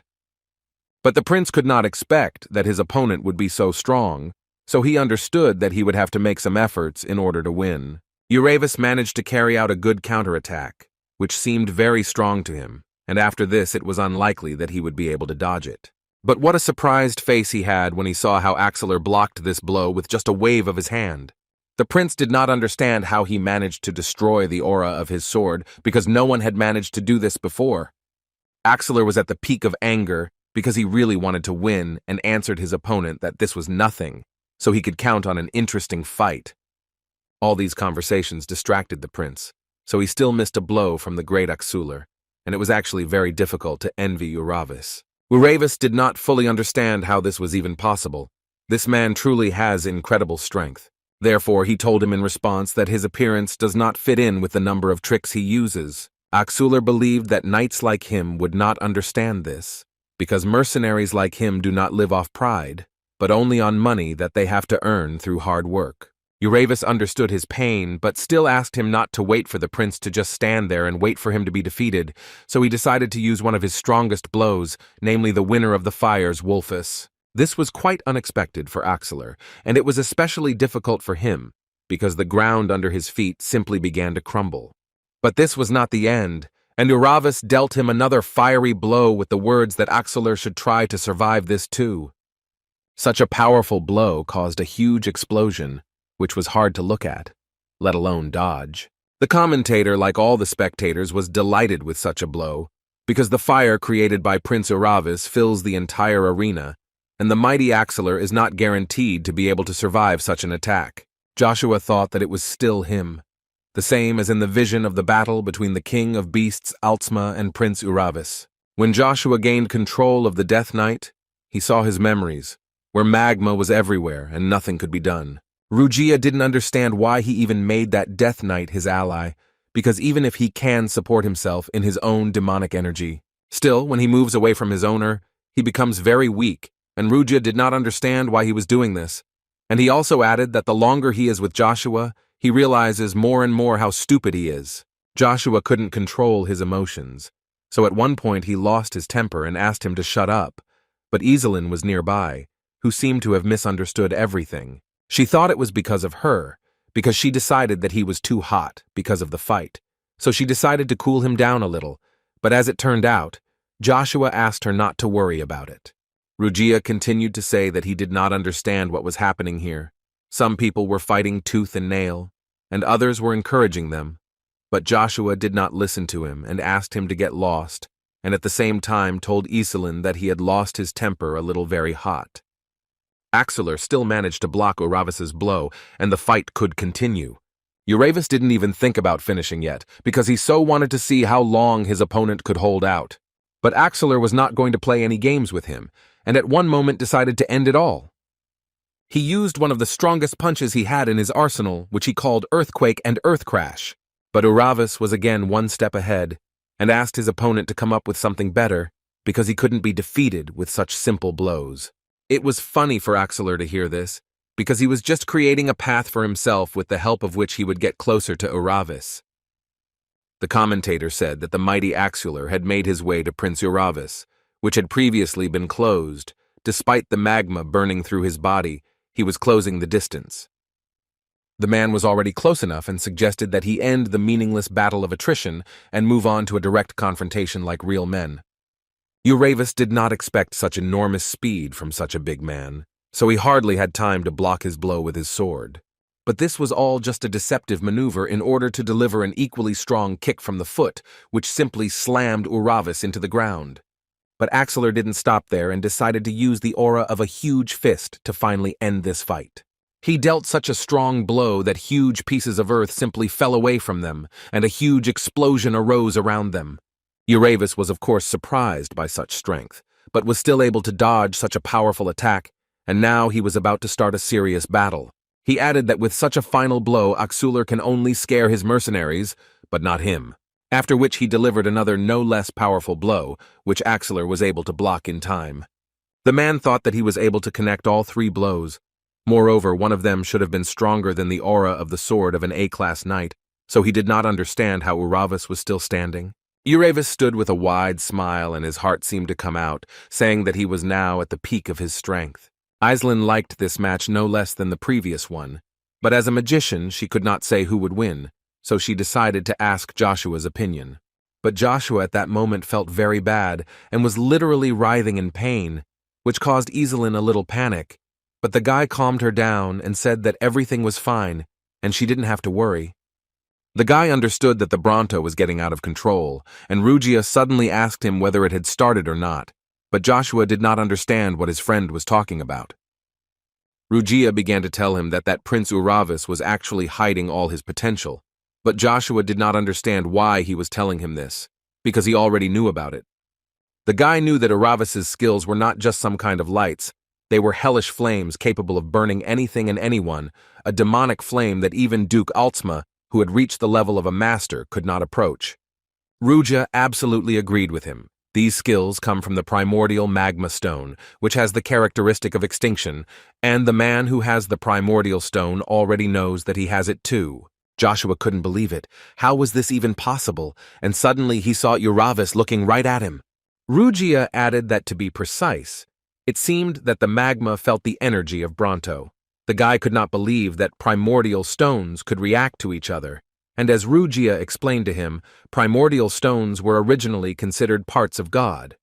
But the prince could not expect that his opponent would be so strong, so he understood that he would have to make some efforts in order to win. Regressed managed to carry out a good counterattack, which seemed very strong to him, and after this it was unlikely that he would be able to dodge it. But what a surprised face he had when he saw how Axular blocked this blow with just a wave of his hand. The prince did not understand how he managed to destroy the aura of his sword because no one had managed to do this before. Axular was at the peak of anger because he really wanted to win and answered his opponent that this was nothing, so he could count on an interesting fight. All these conversations distracted the prince, so he still missed a blow from the great Axular, and it was actually very difficult to envy Regressed. Regressed did not fully understand how this was even possible. This man truly has incredible strength. Therefore, he told him in response that his appearance does not fit in with the number of tricks he uses. Axular believed that knights like him would not understand this, because mercenaries like him do not live off pride, but only on money that they have to earn through hard work. Regressed understood his pain, but still asked him not to wait for the prince to just stand there and wait for him to be defeated, so he decided to use one of his strongest blows, namely the winner of the fires, Wolfus. This was quite unexpected for Axular, and it was especially difficult for him, because the ground under his feet simply began to crumble. But this was not the end, and Regressed dealt him another fiery blow with the words that Axular should try to survive this too. Such a powerful blow caused a huge explosion, which was hard to look at, let alone dodge. The commentator, like all the spectators, was delighted with such a blow, because the fire created by Prince Regressed fills the entire arena, and the mighty Axular is not guaranteed to be able to survive such an attack. Joshua thought that it was still him, the same as in the vision of the battle between the king of beasts Altsma and Prince Regressed. When Joshua gained control of the Death Knight, he saw his memories, where magma was everywhere and nothing could be done. Rugia didn't understand why he even made that Death Knight his ally, because even if he can support himself in his own demonic energy, still, when he moves away from his owner, he becomes very weak, and Rugia did not understand why he was doing this. And he also added that the longer he is with Joshua, he realizes more and more how stupid he is. Joshua couldn't control his emotions, so at one point he lost his temper and asked him to shut up, but Iselin was nearby, who seemed to have misunderstood everything. She thought it was because of her, because she decided that he was too hot because of the fight, so she decided to cool him down a little, but as it turned out, Joshua asked her not to worry about it. Rugia continued to say that he did not understand what was happening here. Some people were fighting tooth and nail, and others were encouraging them, but Joshua did not listen to him and asked him to get lost, and at the same time told Iselin that he had lost his temper a little very hot. Axular still managed to block Regressed's blow, and the fight could continue. Regressed didn't even think about finishing yet, because he so wanted to see how long his opponent could hold out. But Axular was not going to play any games with him, and at one moment decided to end it all. He used one of the strongest punches he had in his arsenal, which he called Earthquake and Earth Crash. But Regressed was again one step ahead, and asked his opponent to come up with something better, because he couldn't be defeated with such simple blows. It was funny for Axular to hear this, because he was just creating a path for himself with the help of which he would get closer to Regressed. The commentator said that the mighty Axular had made his way to Prince Regressed, which had previously been closed. Despite the magma burning through his body, he was closing the distance. The man was already close enough and suggested that he end the meaningless battle of attrition and move on to a direct confrontation like real men. Regressed did not expect such enormous speed from such a big man, so he hardly had time to block his blow with his sword. But this was all just a deceptive maneuver in order to deliver an equally strong kick from the foot, which simply slammed Uravis into the ground. But Axeler didn't stop there and decided to use the aura of a huge fist to finally end this fight. He dealt such a strong blow that huge pieces of earth simply fell away from them, and a huge explosion arose around them. Uravis was of course surprised by such strength, but was still able to dodge such a powerful attack, and now he was about to start a serious battle. He added that with such a final blow, Axeler can only scare his mercenaries, but not him. After which he delivered another no less powerful blow, which Axeler was able to block in time. The man thought that he was able to connect all three blows. Moreover, one of them should have been stronger than the aura of the sword of an A-class knight, so he did not understand how Uravis was still standing. Uravis stood with a wide smile and his heart seemed to come out, saying that he was now at the peak of his strength. Aislinn liked this match no less than the previous one, but as a magician she could not say who would win, so she decided to ask Joshua's opinion. But Joshua at that moment felt very bad and was literally writhing in pain, which caused Aislinn a little panic, but the guy calmed her down and said that everything was fine and she didn't have to worry. The guy understood that the Bronto was getting out of control, and Rugia suddenly asked him whether it had started or not. But Joshua did not understand what his friend was talking about. Rugia began to tell him that Prince Uravis was actually hiding all his potential, but Joshua did not understand why he was telling him this, because he already knew about it. The guy knew that Uravis's skills were not just some kind of lights, they were hellish flames capable of burning anything and anyone, a demonic flame that even Duke Altsma, who had reached the level of a master, could not approach. Rugia absolutely agreed with him. These skills come from the primordial magma stone, which has the characteristic of extinction, and the man who has the primordial stone already knows that he has it too. Joshua couldn't believe it. How was this even possible? And suddenly he saw Uravis looking right at him. Rugia added that to be precise, it seemed that the magma felt the energy of Bronto. The guy could not believe that primordial stones could react to each other. And as Rugia explained to him, primordial stones were originally considered parts of God.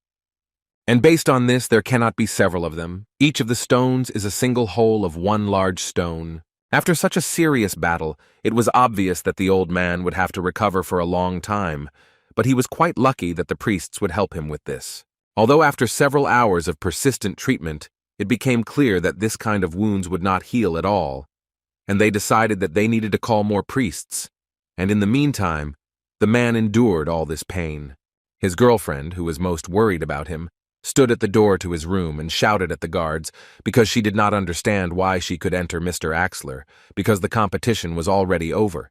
And based on this, there cannot be several of them. Each of the stones is a single whole of one large stone. After such a serious battle, it was obvious that the old man would have to recover for a long time, but he was quite lucky that the priests would help him with this. Although after several hours of persistent treatment, it became clear that this kind of wounds would not heal at all, and they decided that they needed to call more priests. And in the meantime, the man endured all this pain. His girlfriend, who was most worried about him, stood at the door to his room and shouted at the guards because she did not understand why she could enter Mr. Axeler, because the competition was already over.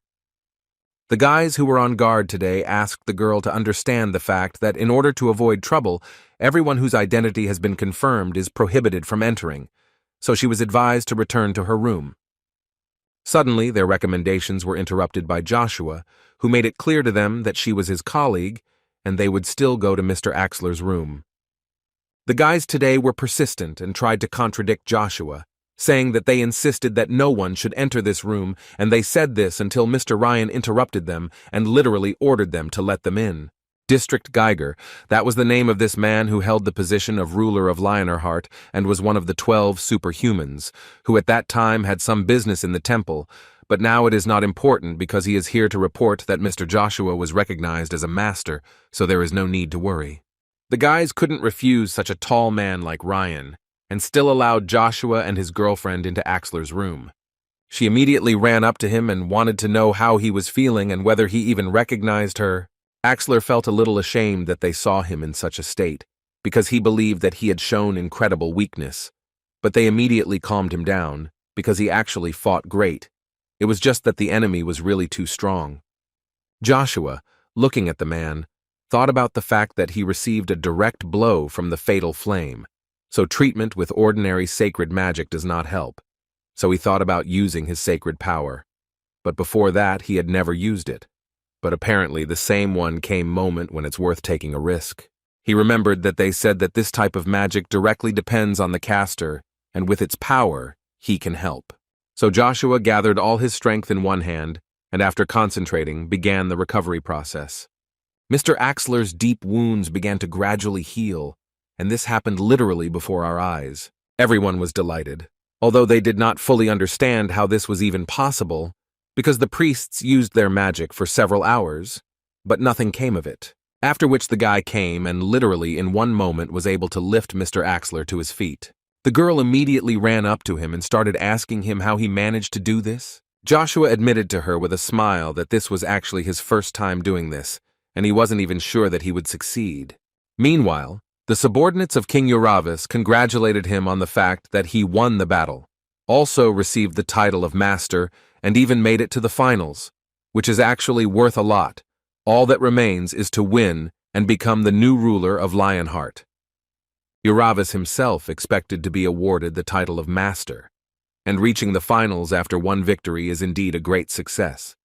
The guys who were on guard today asked the girl to understand the fact that in order to avoid trouble, everyone whose identity has been confirmed is prohibited from entering, so she was advised to return to her room. Suddenly, their recommendations were interrupted by Joshua, who made it clear to them that she was his colleague, and they would still go to Mr. Axeler's room. The guys today were persistent and tried to contradict Joshua, saying that they insisted that no one should enter this room, and they said this until Mr. Ryan interrupted them and literally ordered them to let them in. District Geiger, that was the name of this man who held the position of ruler of Lionheart and was one of the 12 superhumans, who at that time had some business in the temple, but now it is not important because he is here to report that Mr. Joshua was recognized as a master, so there is no need to worry. The guys couldn't refuse such a tall man like Ryan, and still allowed Joshua and his girlfriend into Axeler's room. She immediately ran up to him and wanted to know how he was feeling and whether he even recognized her. Axeler felt a little ashamed that they saw him in such a state, because he believed that he had shown incredible weakness. But they immediately calmed him down, because he actually fought great. It was just that the enemy was really too strong. Joshua, looking at the man, thought about the fact that he received a direct blow from the fatal flame, so treatment with ordinary sacred magic does not help. So he thought about using his sacred power. But before that, he had never used it. But apparently the same one came moment when it's worth taking a risk. He remembered that they said that this type of magic directly depends on the caster, and with its power, he can help. So Joshua gathered all his strength in one hand, and after concentrating, began the recovery process. Mr. Axeler's deep wounds began to gradually heal, and this happened literally before our eyes. Everyone was delighted. although they did not fully understand how this was even possible, because the priests used their magic for several hours, but nothing came of it. After which the guy came and literally in one moment was able to lift Mr. Axler to his feet. The girl immediately ran up to him and started asking him how he managed to do this. Joshua admitted to her with a smile that this was actually his first time doing this, and he wasn't even sure that he would succeed. Meanwhile, the subordinates of King Uravis congratulated him on the fact that he won the battle, also received the title of Master, and even made it to the finals, which is actually worth a lot. All that remains is to win and become the new ruler of Lionheart. Uravis himself expected to be awarded the title of Master, and reaching the finals after one victory is indeed a great success.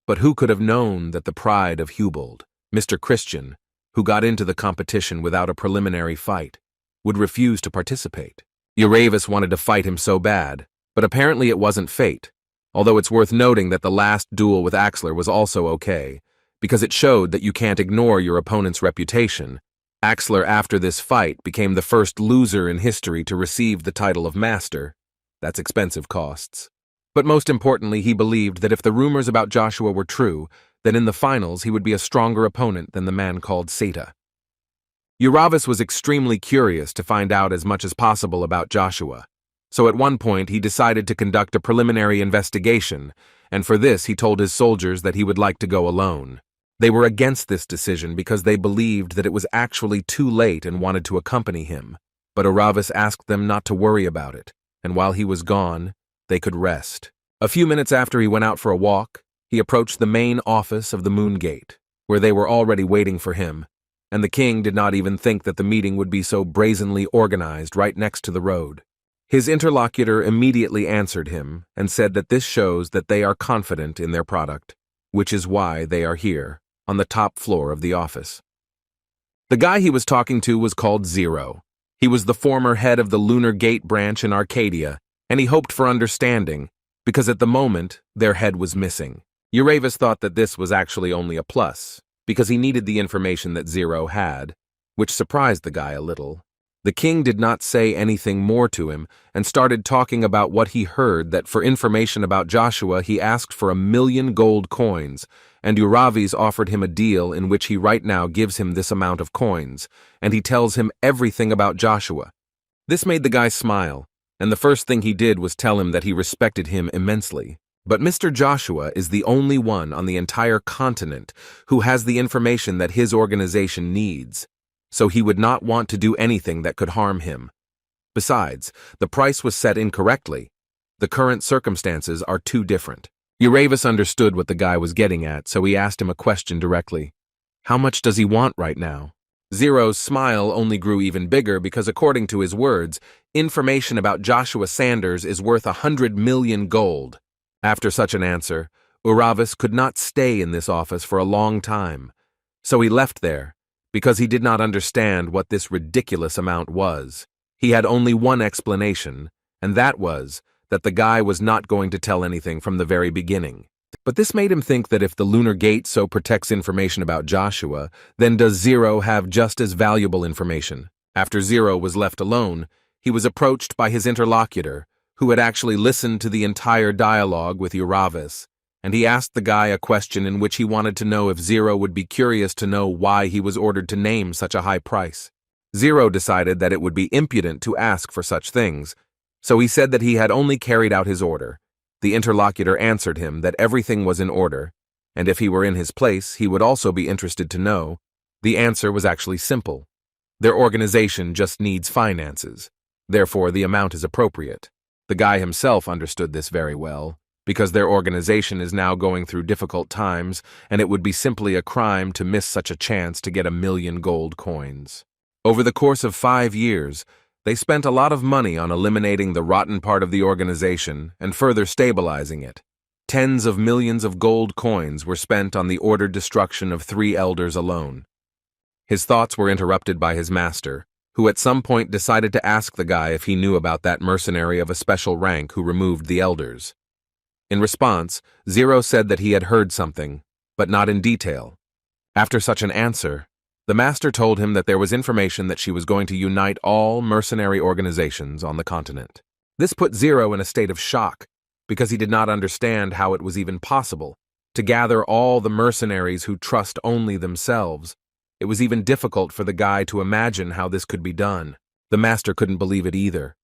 But who could have known that the pride of Hubald, Mr. Christian, who got into the competition without a preliminary fight, would refuse to participate? Uravis wanted to fight him so bad, but apparently it wasn't fate, although it's worth noting that the last duel with Axler was also okay, because it showed that you can't ignore your opponent's reputation. Axler, after this fight, became the first loser in history to receive the title of Master. That's expensive costs. But most importantly, he believed that if the rumors about Joshua were true, then in the finals he would be a stronger opponent than the man called Seta. Uravis was extremely curious to find out as much as possible about Joshua, so at one point he decided to conduct a preliminary investigation, and for this he told his soldiers that he would like to go alone. They were against this decision because they believed that it was actually too late and wanted to accompany him, but Uravis asked them not to worry about it, and while he was gone, they could rest. A few minutes after he went out for a walk, he approached the main office of the Moon Gate, where they were already waiting for him, and the king did not even think that the meeting would be so brazenly organized right next to the road. His interlocutor immediately answered him and said that this shows that they are confident in their product, which is why they are here, on the top floor of the office. The guy he was talking to was called Zero. He was the former head of the Lunar Gate branch in Arcadia, and he hoped for understanding, because at the moment, their head was missing. Uravis thought that this was actually only a plus, because he needed the information that Zero had, which surprised the guy a little. The king did not say anything more to him and started talking about what he heard, that for information about Joshua he asked for 1,000,000 gold coins, and Uravis offered him a deal in which he right now gives him this amount of coins, and he tells him everything about Joshua. This made the guy smile, and the first thing he did was tell him that he respected him immensely. But Mr. Joshua is the only one on the entire continent who has the information that his organization needs, so he would not want to do anything that could harm him. Besides, the price was set incorrectly. The current circumstances are too different. Uravis understood what the guy was getting at, so he asked him a question directly. How much does he want right now? Zero's smile only grew even bigger because, according to his words, information about Joshua Sanders is worth 100 million gold. After such an answer, Uravis could not stay in this office for a long time, so he left there, because he did not understand what this ridiculous amount was. He had only one explanation, and that was that the guy was not going to tell anything from the very beginning. But this made him think that if the Lunar Gate so protects information about Joshua, then does Zero have just as valuable information? After Zero was left alone, he was approached by his interlocutor, who had actually listened to the entire dialogue with Uravis, and he asked the guy a question in which he wanted to know if Zero would be curious to know why he was ordered to name such a high price. Zero decided that it would be impudent to ask for such things, so he said that he had only carried out his order. The interlocutor answered him that everything was in order, and if he were in his place, he would also be interested to know. The answer was actually simple. Their organization just needs finances. Therefore, the amount is appropriate. The guy himself understood this very well, because their organization is now going through difficult times, and it would be simply a crime to miss such a chance to get 1,000,000 gold coins. Over the course of 5 years, they spent a lot of money on eliminating the rotten part of the organization and further stabilizing it. Tens of millions of gold coins were spent on the ordered destruction of 3 elders alone. His thoughts were interrupted by his master, who at some point decided to ask the guy if he knew about that mercenary of a special rank who removed the elders. In response, Zero said that he had heard something, but not in detail. After such an answer, the master told him that there was information that she was going to unite all mercenary organizations on the continent. This put Zero in a state of shock, because he did not understand how it was even possible to gather all the mercenaries who trust only themselves. It was even difficult for the guy to imagine how this could be done. The master couldn't believe it either.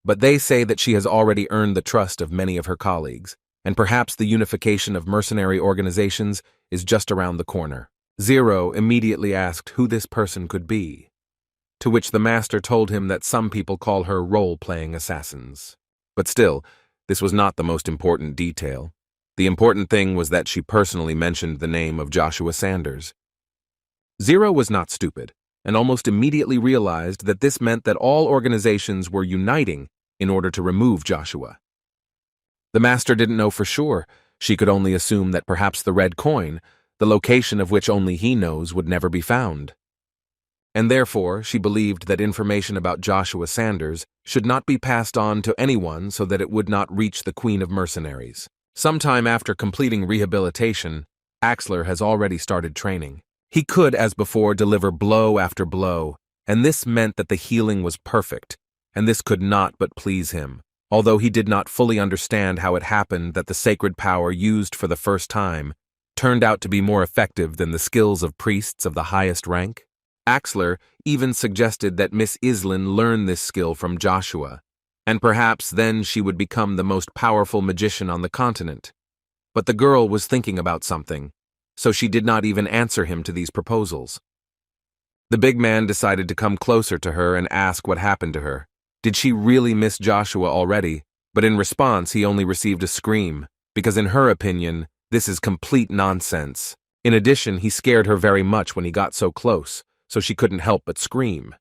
But they say that she has already earned the trust of many of her colleagues, and perhaps the unification of mercenary organizations is just around the corner. Zero immediately asked who this person could be, to which the master told him that some people call her role-playing assassins. But still, this was not the most important detail. The important thing was that she personally mentioned the name of Joshua Sanders. Zero was not stupid, and almost immediately realized that this meant that all organizations were uniting in order to remove Joshua. The master didn't know for sure. She could only assume that perhaps the red coin, the location of which only he knows, would never be found. And therefore, she believed that information about Joshua Sanders should not be passed on to anyone so that it would not reach the Queen of Mercenaries. Sometime after completing rehabilitation, Axler has already started training. He could, as before, deliver blow after blow, and this meant that the healing was perfect, and this could not but please him, although he did not fully understand how it happened that the sacred power used for the first time turned out to be more effective than the skills of priests of the highest rank. Axler even suggested that Miss Islin learn this skill from Joshua, and perhaps then she would become the most powerful magician on the continent. But the girl was thinking about something, so she did not even answer him to these proposals. The big man decided to come closer to her and ask what happened to her. Did she really miss Joshua already? But in response, he only received a scream, because in her opinion, this is complete nonsense. In addition, he scared her very much when he got so close, so she couldn't help but scream.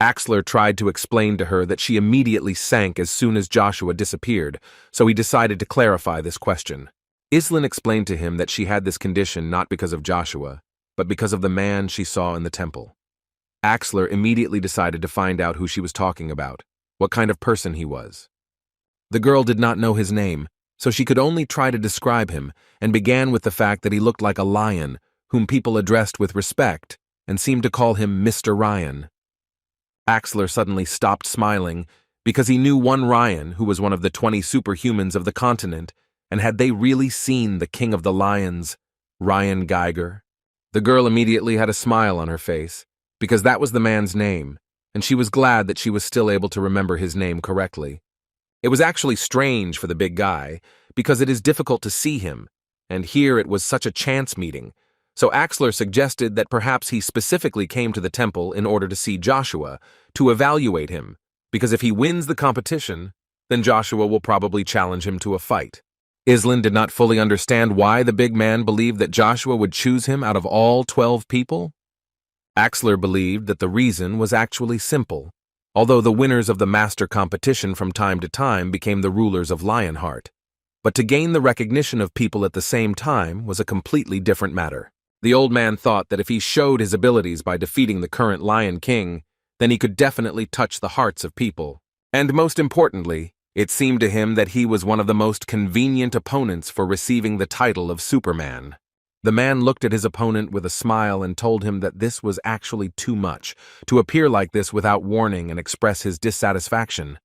Axler tried to explain to her that she immediately sank as soon as Joshua disappeared, so he decided to clarify this question. Islin explained to him that she had this condition not because of Joshua, but because of the man she saw in the temple. Axler immediately decided to find out who she was talking about, what kind of person he was. The girl did not know his name, so she could only try to describe him, and began with the fact that he looked like a lion, whom people addressed with respect, and seemed to call him Mr. Ryan. Axler suddenly stopped smiling, because he knew one Ryan who was one of the 20 superhumans of the continent, and had they really seen the King of the Lions, Ryan Geiger? The girl immediately had a smile on her face, because that was the man's name, and she was glad that she was still able to remember his name correctly. It was actually strange for the big guy, because it is difficult to see him, and here it was such a chance meeting, so Axler suggested that perhaps he specifically came to the temple in order to see Joshua, to evaluate him, because if he wins the competition, then Joshua will probably challenge him to a fight. Islin did not fully understand why the big man believed that Joshua would choose him out of all 12 people. Axler believed that the reason was actually simple, although the winners of the master competition from time to time became the rulers of Lionheart. But to gain the recognition of people at the same time was a completely different matter. The old man thought that if he showed his abilities by defeating the current Lion King, then he could definitely touch the hearts of people. And most importantly, it seemed to him that he was one of the most convenient opponents for receiving the title of Superman. The man looked at his opponent with a smile and told him that this was actually too much, to appear like this without warning and express his dissatisfaction.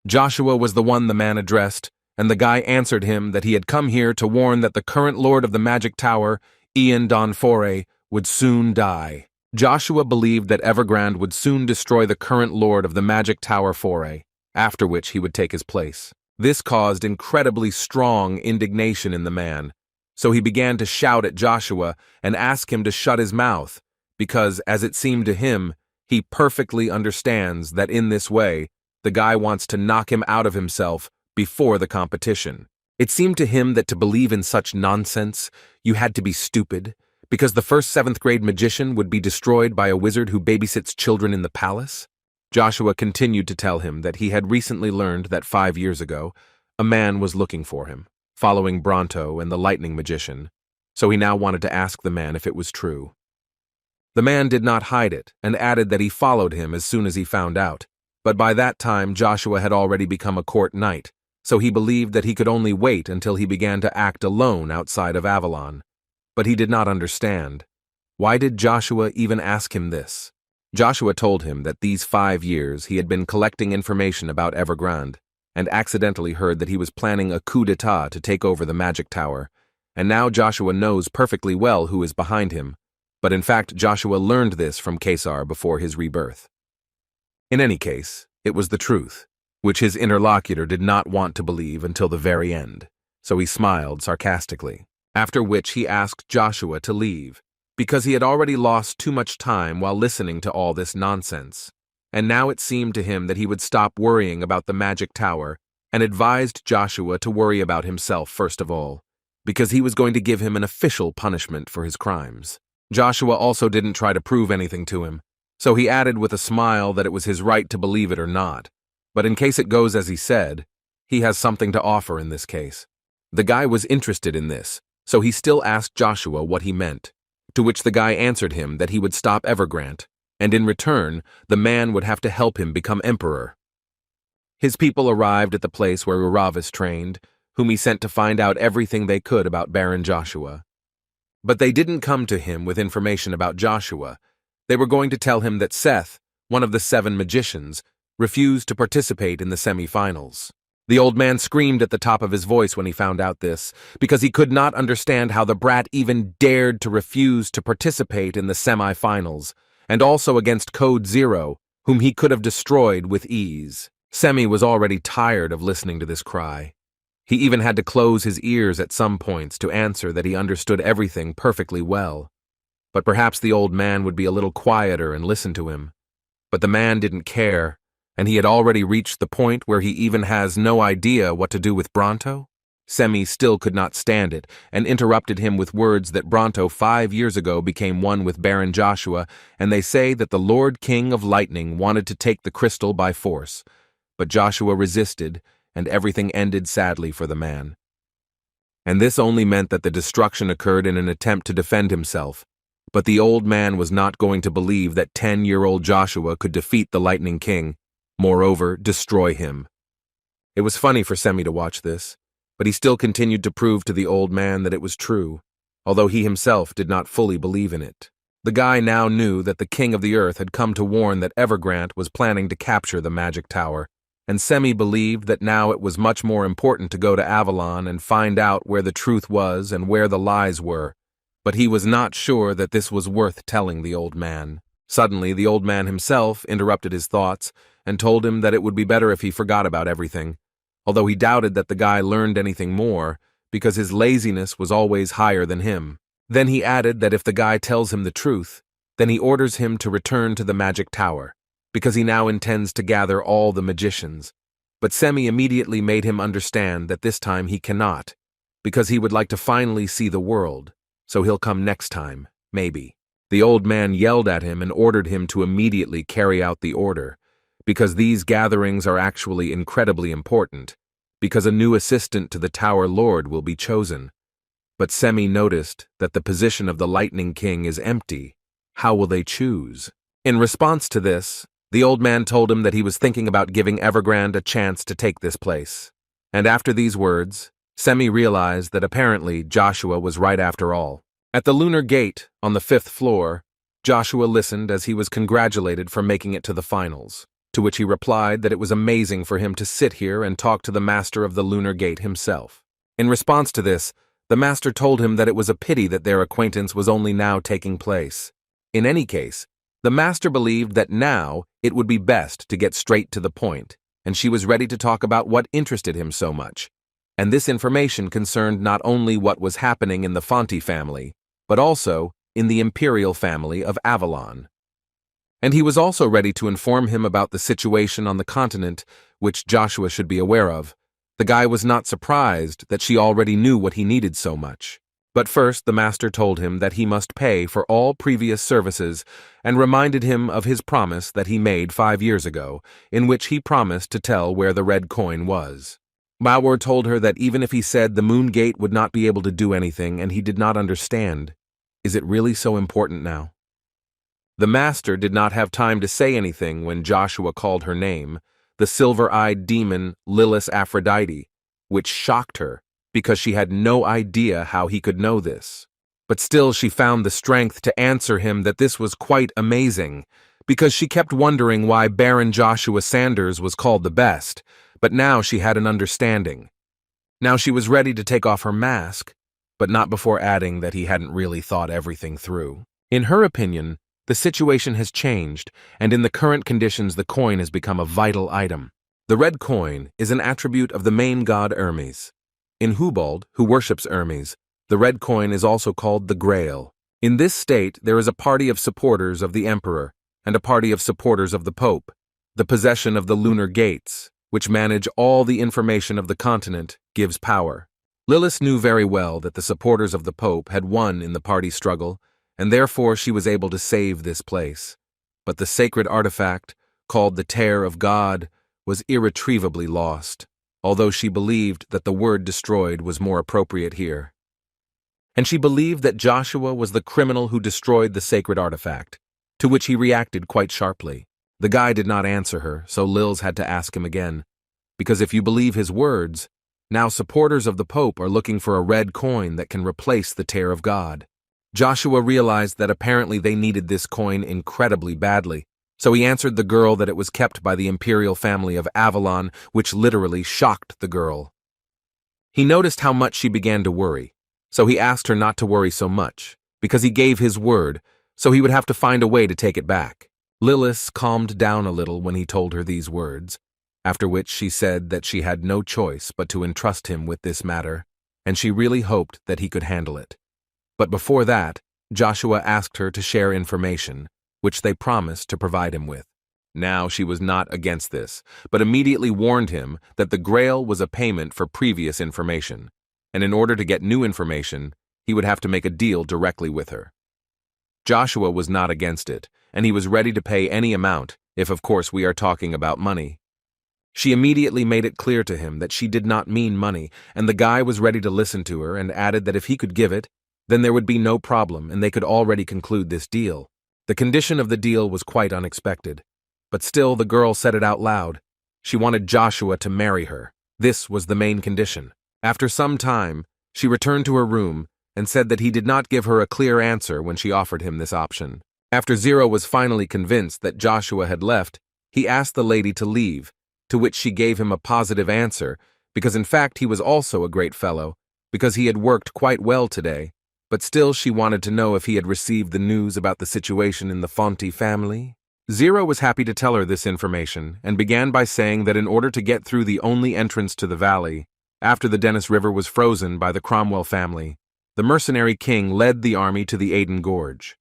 Joshua was the one the man addressed, and the guy answered him that he had come here to warn that the current lord of the Magic Tower, Ian Donforay, would soon die. Joshua believed that Evergrande would soon destroy the current lord of the Magic Tower Foray, after which he would take his place. This caused incredibly strong indignation in the man, so he began to shout at Joshua and ask him to shut his mouth, because, as it seemed to him, he perfectly understands that in this way, the guy wants to knock him out of himself before the competition. It seemed to him that to believe in such nonsense, you had to be stupid, because the first 7th grade magician would be destroyed by a wizard who babysits children in the palace. Joshua continued to tell him that he had recently learned that 5 years ago, a man was looking for him, following Bronto and the lightning magician, so he now wanted to ask the man if it was true. The man did not hide it, and added that he followed him as soon as he found out, but by that time Joshua had already become a court knight, so he believed that he could only wait until he began to act alone outside of Avalon. But he did not understand. Why did Joshua even ask him this? Joshua told him that these 5 years he had been collecting information about Evergrande, and accidentally heard that he was planning a coup d'etat to take over the magic tower, and now Joshua knows perfectly well who is behind him, but in fact Joshua learned this from Caesar before his rebirth. In any case, it was the truth, which his interlocutor did not want to believe until the very end, so he smiled sarcastically, after which he asked Joshua to leave, because he had already lost too much time while listening to all this nonsense, and now it seemed to him that he would stop worrying about the magic tower and advised Joshua to worry about himself first of all, because he was going to give him an official punishment for his crimes. Joshua also didn't try to prove anything to him, so he added with a smile that it was his right to believe it or not, but in case it goes as he said, he has something to offer in this case. The guy was interested in this, so he still asked Joshua what he meant, to which the guy answered him that he would stop Evergrande, and in return, the man would have to help him become emperor. His people arrived at the place where Uravis trained, whom he sent to find out everything they could about Baron Joshua. But they didn't come to him with information about Joshua. They were going to tell him that Seth, one of the 7 magicians, refused to participate in the semi-finals. The old man screamed at the top of his voice when he found out this, because he could not understand how the brat even dared to refuse to participate in the semi-finals, and also against Code Zero, whom he could have destroyed with ease. Semi was already tired of listening to this cry. He even had to close his ears at some points to answer that he understood everything perfectly well. But perhaps the old man would be a little quieter and listen to him. But the man didn't care, and he had already reached the point where he even has no idea what to do with Bronto? Semi still could not stand it, and interrupted him with words that Bronto 5 years ago became one with Baron Joshua, and they say that the Lord King of Lightning wanted to take the crystal by force. But Joshua resisted, and everything ended sadly for the man. And this only meant that the destruction occurred in an attempt to defend himself. But the old man was not going to believe that 10-year-old Joshua could defeat the Lightning King, moreover, destroy him. It was funny for Semi to watch this, but he still continued to prove to the old man that it was true, although he himself did not fully believe in it. The guy now knew that the King of the Earth had come to warn that Evergrande was planning to capture the magic tower, and Semi believed that now it was much more important to go to Avalon and find out where the truth was and where the lies were, but he was not sure that this was worth telling the old man. Suddenly, the old man himself interrupted his thoughts and told him that it would be better if he forgot about everything, although he doubted that the guy learned anything more because his laziness was always higher than him. Then he added that if the guy tells him the truth, then he orders him to return to the magic tower, because he now intends to gather all the magicians. But Semi immediately made him understand that this time he cannot, because he would like to finally see the world, so he'll come next time, maybe. The old man yelled at him and ordered him to immediately carry out the order, because these gatherings are actually incredibly important, because a new assistant to the Tower Lord will be chosen. But Semi noticed that the position of the Lightning King is empty. How will they choose? In response to this, the old man told him that he was thinking about giving Evergrande a chance to take this place. And after these words, Semi realized that apparently Joshua was right after all. At the Lunar Gate, on the 5th floor, Joshua listened as he was congratulated for making it to the finals, to which he replied that it was amazing for him to sit here and talk to the master of the Lunar Gate himself. In response to this, the master told him that it was a pity that their acquaintance was only now taking place. In any case, the master believed that now it would be best to get straight to the point, and she was ready to talk about what interested him so much. And this information concerned not only what was happening in the Fonte family, but also in the imperial family of Avalon. And he was also ready to inform him about the situation on the continent, which Joshua should be aware of. The guy was not surprised that she already knew what he needed so much. But first the master told him that he must pay for all previous services and reminded him of his promise that he made 5 years ago, in which he promised to tell where the red coin was. Bauer told her that even if he said the Moon Gate would not be able to do anything and he did not understand, is it really so important now? The master did not have time to say anything when Joshua called her name, the silver-eyed demon Lilith Aphrodite, which shocked her because she had no idea how he could know this. But still she found the strength to answer him that this was quite amazing, because she kept wondering why Baron Joshua Sanders was called the best, But now she had an understanding. Now she was ready to take off her mask, but not before adding that he hadn't really thought everything through. In her opinion, the situation has changed, and in the current conditions the coin has become a vital item. The red coin is an attribute of the main god Hermes. In Hubald, who worships Hermes, the red coin is also called the Grail. In this state, there is a party of supporters of the emperor and a party of supporters of the pope. The possession of the lunar gates, which manage all the information of the continent, gives power. Lilith knew very well that the supporters of the pope had won in the party struggle, and therefore she was able to save this place. But the sacred artifact, called the Tear of God, was irretrievably lost, although she believed that the word destroyed was more appropriate here. And she believed that Joshua was the criminal who destroyed the sacred artifact, to which he reacted quite sharply. The guy did not answer her, so Lils had to ask him again, because if you believe his words, now supporters of the Pope are looking for a red coin that can replace the Tear of God. Joshua realized that apparently they needed this coin incredibly badly, so he answered the girl that it was kept by the imperial family of Avalon, which literally shocked the girl. He noticed how much she began to worry, so he asked her not to worry so much, because he gave his word, so he would have to find a way to take it back. Lilith calmed down a little when he told her these words, after which she said that she had no choice but to entrust him with this matter, and she really hoped that he could handle it. But before that, Joshua asked her to share information, which they promised to provide him with. Now she was not against this, but immediately warned him that the Grail was a payment for previous information, and in order to get new information, he would have to make a deal directly with her. Joshua was not against it, and he was ready to pay any amount, if of course we are talking about money. She immediately made it clear to him that she did not mean money, and the guy was ready to listen to her and added that if he could give it, then there would be no problem and they could already conclude this deal. The condition of the deal was quite unexpected, but still the girl said it out loud. She wanted Joshua to marry her. This was the main condition. After some time, she returned to her room and said that he did not give her a clear answer when she offered him this option. After Zero was finally convinced that Joshua had left, he asked the lady to leave, to which she gave him a positive answer, because in fact he was also a great fellow, because he had worked quite well today, but still she wanted to know if he had received the news about the situation in the Fonte family. Zero was happy to tell her this information, and began by saying that in order to get through the only entrance to the valley, after the Dennis River was frozen by the Cromwell family, the mercenary king led the army to the Aden Gorge.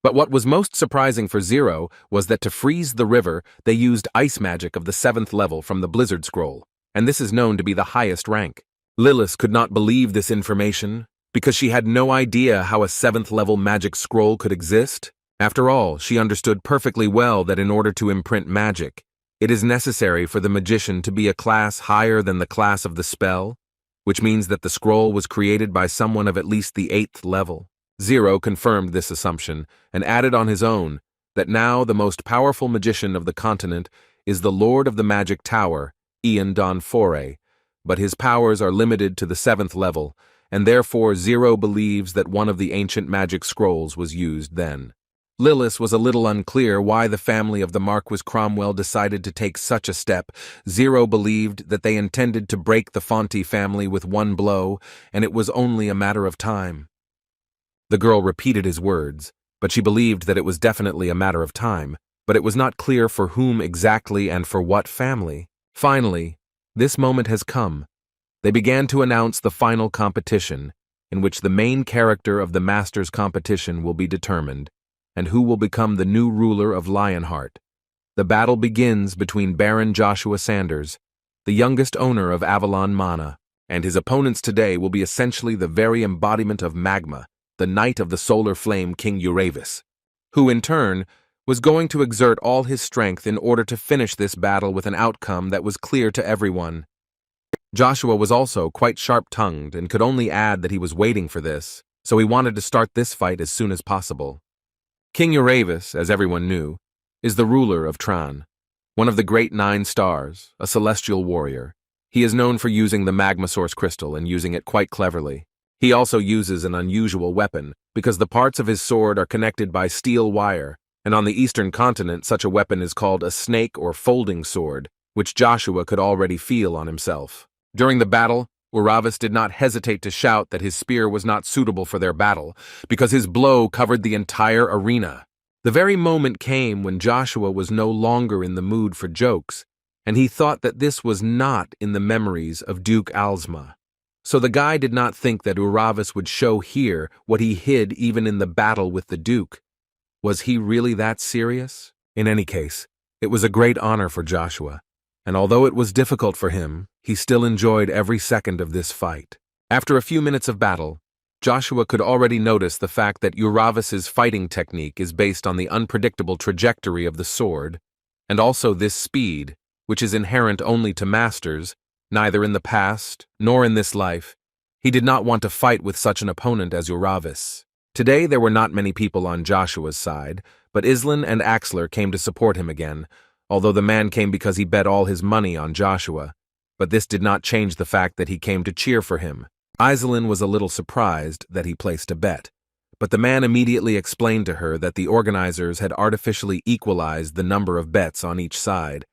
But what was most surprising for Zero was that to freeze the river, they used ice magic of the 7th level from the Blizzard Scroll, and this is known to be the highest rank. Lilith could not believe this information, because she had no idea how a 7th level magic scroll could exist. After all, she understood perfectly well that in order to imprint magic, it is necessary for the magician to be a class higher than the class of the spell, which means that the scroll was created by someone of at least the 8th level. Zero confirmed this assumption and added on his own that now the most powerful magician of the continent is the Lord of the Magic Tower, Ian Don Foray, but his powers are limited to the 7th level, and therefore Zero believes that one of the ancient magic scrolls was used then. Lilith was a little unclear why the family of the Marquis Cromwell decided to take such a step. Zero believed that they intended to break the Fonte family with one blow, and it was only a matter of time. The girl repeated his words, but she believed that it was definitely a matter of time, but it was not clear for whom exactly and for what family. Finally, this moment has come. They began to announce the final competition, in which the main character of the Masters competition will be determined, and who will become the new ruler of Lionheart. The battle begins between Baron Joshua Sanders, the youngest owner of Avalon Mana, and his opponents today will be essentially the very embodiment of Magma, the Knight of the Solar Flame King Uravis, who in turn was going to exert all his strength in order to finish this battle with an outcome that was clear to everyone. Joshua was also quite sharp-tongued and could only add that he was waiting for this, so he wanted to start this fight as soon as possible. King Uravis, as everyone knew, is the ruler of Tran, one of the great 9 stars, a celestial warrior. He is known for using the magma source crystal and using it quite cleverly. He also uses an unusual weapon, because the parts of his sword are connected by steel wire, and on the eastern continent such a weapon is called a snake or folding sword, which Joshua could already feel on himself. During the battle, Uravis did not hesitate to shout that his spear was not suitable for their battle, because his blow covered the entire arena. The very moment came when Joshua was no longer in the mood for jokes, and he thought that this was not in the memories of Duke Alzma. So the guy did not think that Uravis would show here what he hid even in the battle with the Duke. Was he really that serious? In any case, it was a great honor for Joshua, and although it was difficult for him, he still enjoyed every second of this fight. After a few minutes of battle, Joshua could already notice the fact that Uravis's fighting technique is based on the unpredictable trajectory of the sword, and also this speed, which is inherent only to masters, neither in the past nor in this life. He did not want to fight with such an opponent as Uravis. Today there were not many people on Joshua's side, but Islan and Axler came to support him again, although the man came because he bet all his money on Joshua. But this did not change the fact that he came to cheer for him. Iselin was a little surprised that he placed a bet, but the man immediately explained to her that the organizers had artificially equalized the number of bets on each side,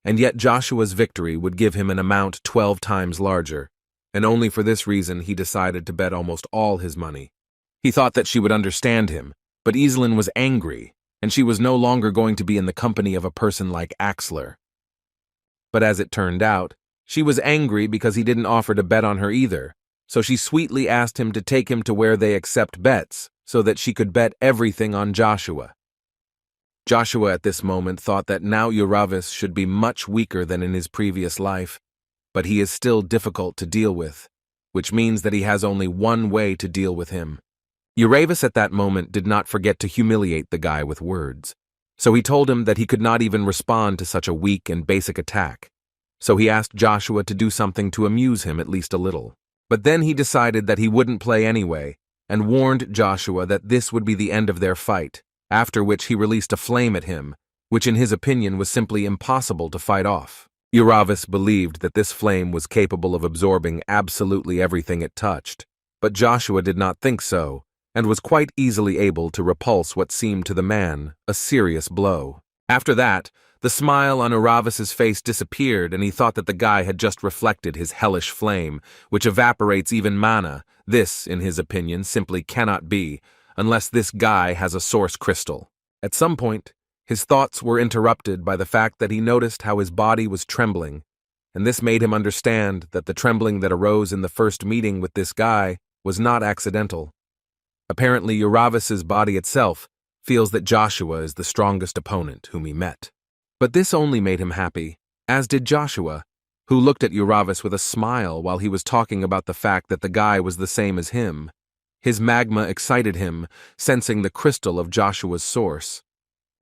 and yet Joshua's victory would give him an amount 12 times larger, and only for this reason he decided to bet almost all his money. He thought that she would understand him, but Iselin was angry, and she was no longer going to be in the company of a person like Axler. But as it turned out, she was angry because he didn't offer to bet on her either, so she sweetly asked him to take him to where they accept bets so that she could bet everything on Joshua. Joshua at this moment thought that now Uravis should be much weaker than in his previous life, but he is still difficult to deal with, which means that he has only one way to deal with him. Uravis at that moment did not forget to humiliate the guy with words, so he told him that he could not even respond to such a weak and basic attack, so he asked Joshua to do something to amuse him at least a little. But then he decided that he wouldn't play anyway, and warned Joshua that this would be the end of their fight, after which he released a flame at him, which in his opinion was simply impossible to fight off. Uravis believed that this flame was capable of absorbing absolutely everything it touched, but Joshua did not think so, and was quite easily able to repulse what seemed to the man a serious blow. After that, the smile on Uravis's face disappeared, and he thought that the guy had just reflected his hellish flame, which evaporates even mana. This, in his opinion, simply cannot be, unless this guy has a source crystal. At some point, his thoughts were interrupted by the fact that he noticed how his body was trembling, and this made him understand that the trembling that arose in the first meeting with this guy was not accidental. Apparently, Uravis's body itself feels that Joshua is the strongest opponent whom he met. But this only made him happy, as did Joshua, who looked at Uravis with a smile while he was talking about the fact that the guy was the same as him. His magma excited him, sensing the crystal of Joshua's source.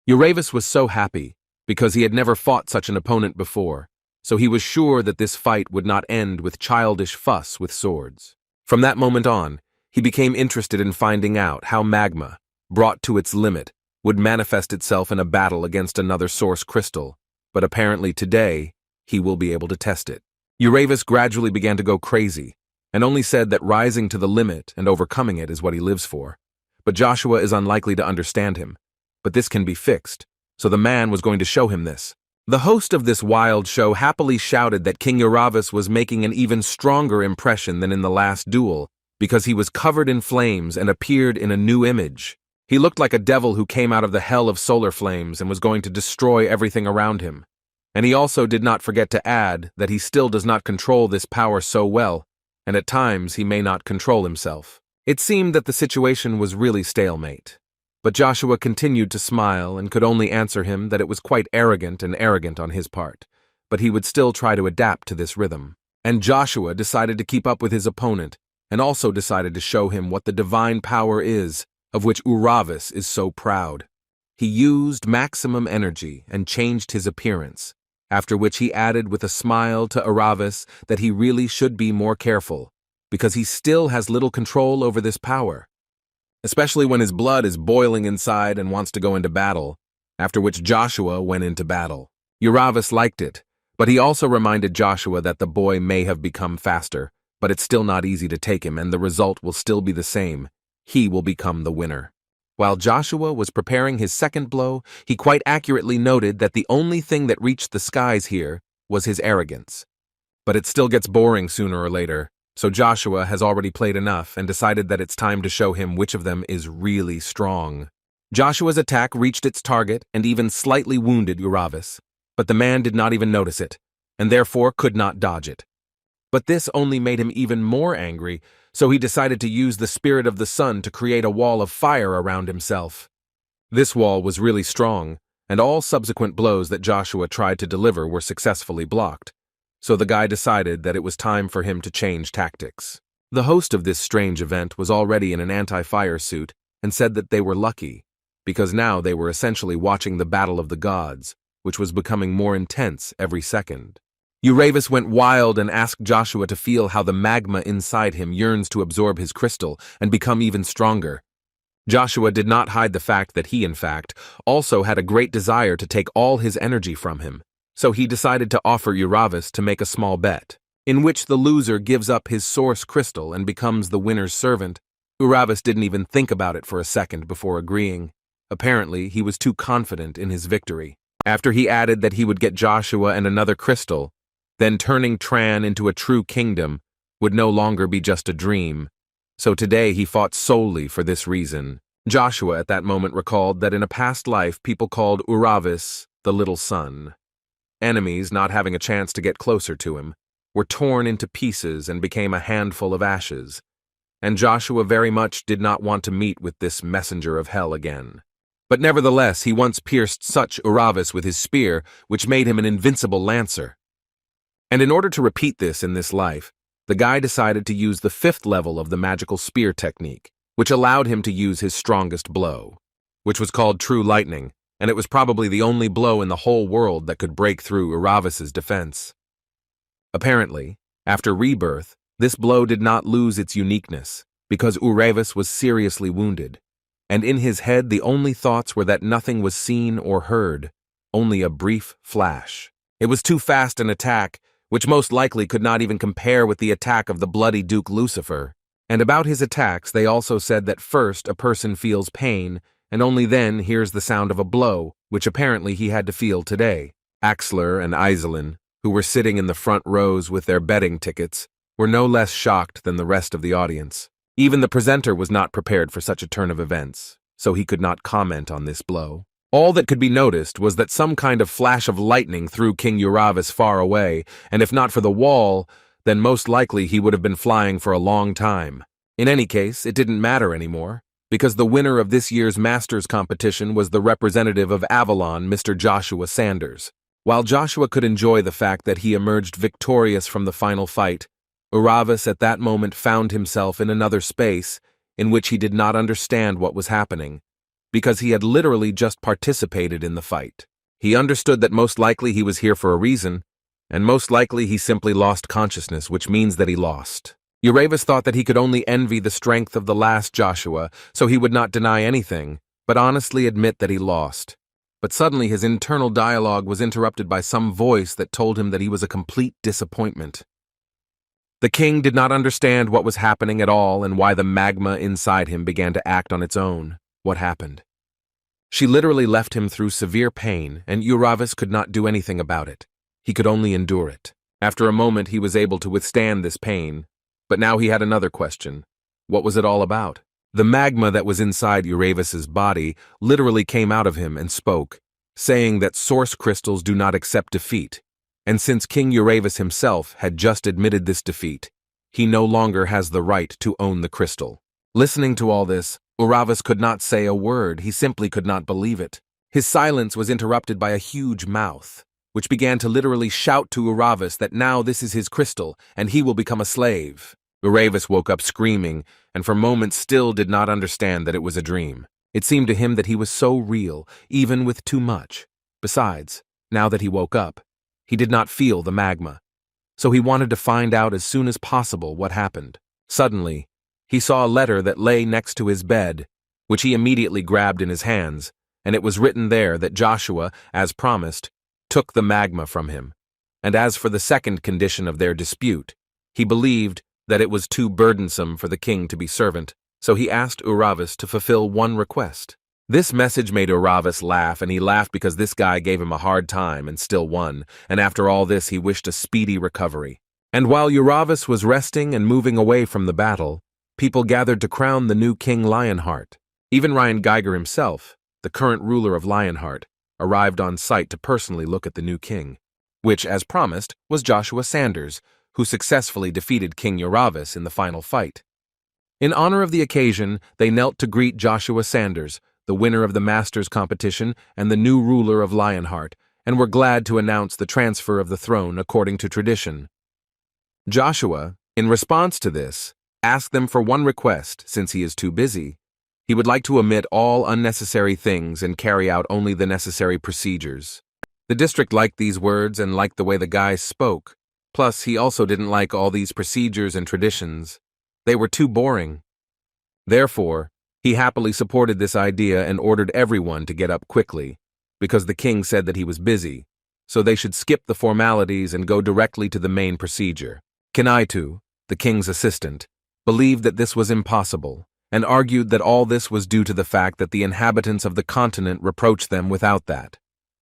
Uravis was so happy, because he had never fought such an opponent before, so he was sure that this fight would not end with childish fuss with swords. From that moment on, he became interested in finding out how magma, brought to its limit, would manifest itself in a battle against another source crystal, but apparently today, he will be able to test it. Uravis gradually began to go crazy, and only said that rising to the limit and overcoming it is what he lives for. But Joshua is unlikely to understand him. But this can be fixed, so the man was going to show him this. The host of this wild show happily shouted that King Uravis was making an even stronger impression than in the last duel, because he was covered in flames and appeared in a new image. He looked like a devil who came out of the hell of solar flames and was going to destroy everything around him. And he also did not forget to add that he still does not control this power so well, and at times he may not control himself. It seemed that the situation was really stalemate. But Joshua continued to smile and could only answer him that it was quite arrogant on his part, but he would still try to adapt to this rhythm. And Joshua decided to keep up with his opponent, and also decided to show him what the divine power is, of which Uravis is so proud. He used maximum energy and changed his appearance, after which he added with a smile to Uravis that he really should be more careful, because he still has little control over this power, especially when his blood is boiling inside and wants to go into battle, after which Joshua went into battle. Uravis liked it, but he also reminded Joshua that the boy may have become faster, but it's still not easy to take him and the result will still be the same. He will become the winner. While Joshua was preparing his second blow, he quite accurately noted that the only thing that reached the skies here was his arrogance. But it still gets boring sooner or later, so Joshua has already played enough and decided that it's time to show him which of them is really strong. Joshua's attack reached its target and even slightly wounded Uravis, but the man did not even notice it, and therefore could not dodge it. But this only made him even more angry, so he decided to use the spirit of the sun to create a wall of fire around himself. This wall was really strong, and all subsequent blows that Joshua tried to deliver were successfully blocked, so the guy decided that it was time for him to change tactics. The host of this strange event was already in an anti-fire suit and said that they were lucky, because now they were essentially watching the Battle of the Gods, which was becoming more intense every second. Uravis went wild and asked Joshua to feel how the magma inside him yearns to absorb his crystal and become even stronger. Joshua did not hide the fact that he, in fact, also had a great desire to take all his energy from him, so he decided to offer Uravis to make a small bet, in which the loser gives up his source crystal and becomes the winner's servant. Uravis didn't even think about it for a second before agreeing. Apparently, he was too confident in his victory. After he added that he would get Joshua and another crystal, then turning Tran into a true kingdom would no longer be just a dream. So today he fought solely for this reason. Joshua at that moment recalled that in a past life people called Uravis the Little Sun. Enemies, not having a chance to get closer to him, were torn into pieces and became a handful of ashes. And Joshua very much did not want to meet with this messenger of hell again. But nevertheless, he once pierced such Uravis with his spear, which made him an invincible lancer. And in order to repeat this in this life, the guy decided to use the 5th level of the magical spear technique, which allowed him to use his strongest blow, which was called True Lightning, and it was probably the only blow in the whole world that could break through Uravis's defense. Apparently, after rebirth, this blow did not lose its uniqueness, because Uravis was seriously wounded, and in his head the only thoughts were that nothing was seen or heard, only a brief flash. It was too fast an attack, which most likely could not even compare with the attack of the bloody Duke Lucifer. And about his attacks they also said that first a person feels pain, and only then hears the sound of a blow, which apparently he had to feel today. Axler and Iselin, who were sitting in the front rows with their betting tickets, were no less shocked than the rest of the audience. Even the presenter was not prepared for such a turn of events, so he could not comment on this blow. All that could be noticed was that some kind of flash of lightning threw King Uravis far away, and if not for the wall, then most likely he would have been flying for a long time. In any case, it didn't matter anymore, because the winner of this year's Masters competition was the representative of Avalon, Mr. Joshua Sanders. While Joshua could enjoy the fact that he emerged victorious from the final fight, Uravis at that moment found himself in another space in which he did not understand what was happening, because he had literally just participated in the fight. He understood that most likely he was here for a reason, and most likely he simply lost consciousness, which means that he lost. Uravis thought that he could only envy the strength of the last Joshua, so he would not deny anything, but honestly admit that he lost. But suddenly his internal dialogue was interrupted by some voice that told him that he was a complete disappointment. The king did not understand what was happening at all and why the magma inside him began to act on its own. What happened? She literally left him through severe pain, and Uravis could not do anything about it. He could only endure it. After a moment he was able to withstand this pain, but now he had another question. What was it all about? The magma that was inside Uravis's body literally came out of him and spoke, saying that source crystals do not accept defeat, and since King Uravis himself had just admitted this defeat, he no longer has the right to own the crystal. Listening to all this, Uravis could not say a word. He simply could not believe it. His silence was interrupted by a huge mouth, which began to literally shout to Uravis that now this is his crystal, and he will become a slave. Uravis woke up screaming, and for moments still did not understand that it was a dream. It seemed to him that he was so real, even with too much. Besides, now that he woke up, he did not feel the magma, so he wanted to find out as soon as possible what happened. Suddenly, he saw a letter that lay next to his bed, which he immediately grabbed in his hands, and it was written there that Joshua, as promised, took the magma from him. And as for the second condition of their dispute, he believed that it was too burdensome for the king to be servant, so he asked Uravis to fulfill one request. This message made Uravis laugh, and he laughed because this guy gave him a hard time and still won, and after all this he wished a speedy recovery. And while Uravis was resting and moving away from the battle, people gathered to crown the new King Lionheart. Even Ryan Geiger himself, the current ruler of Lionheart, arrived on site to personally look at the new king, which, as promised, was Joshua Sanders, who successfully defeated King Uravis in the final fight. In honor of the occasion, they knelt to greet Joshua Sanders, the winner of the Masters competition and the new ruler of Lionheart, and were glad to announce the transfer of the throne according to tradition. Joshua, in response to this, asked them for one request since he is too busy. He would like to omit all unnecessary things and carry out only the necessary procedures. The district liked these words and liked the way the guy spoke. Plus, he also didn't like all these procedures and traditions. They were too boring. Therefore, he happily supported this idea and ordered everyone to get up quickly, because the king said that he was busy, so they should skip the formalities and go directly to the main procedure. Kinaitu, the king's assistant, believed that this was impossible, and argued that all this was due to the fact that the inhabitants of the continent reproached them without that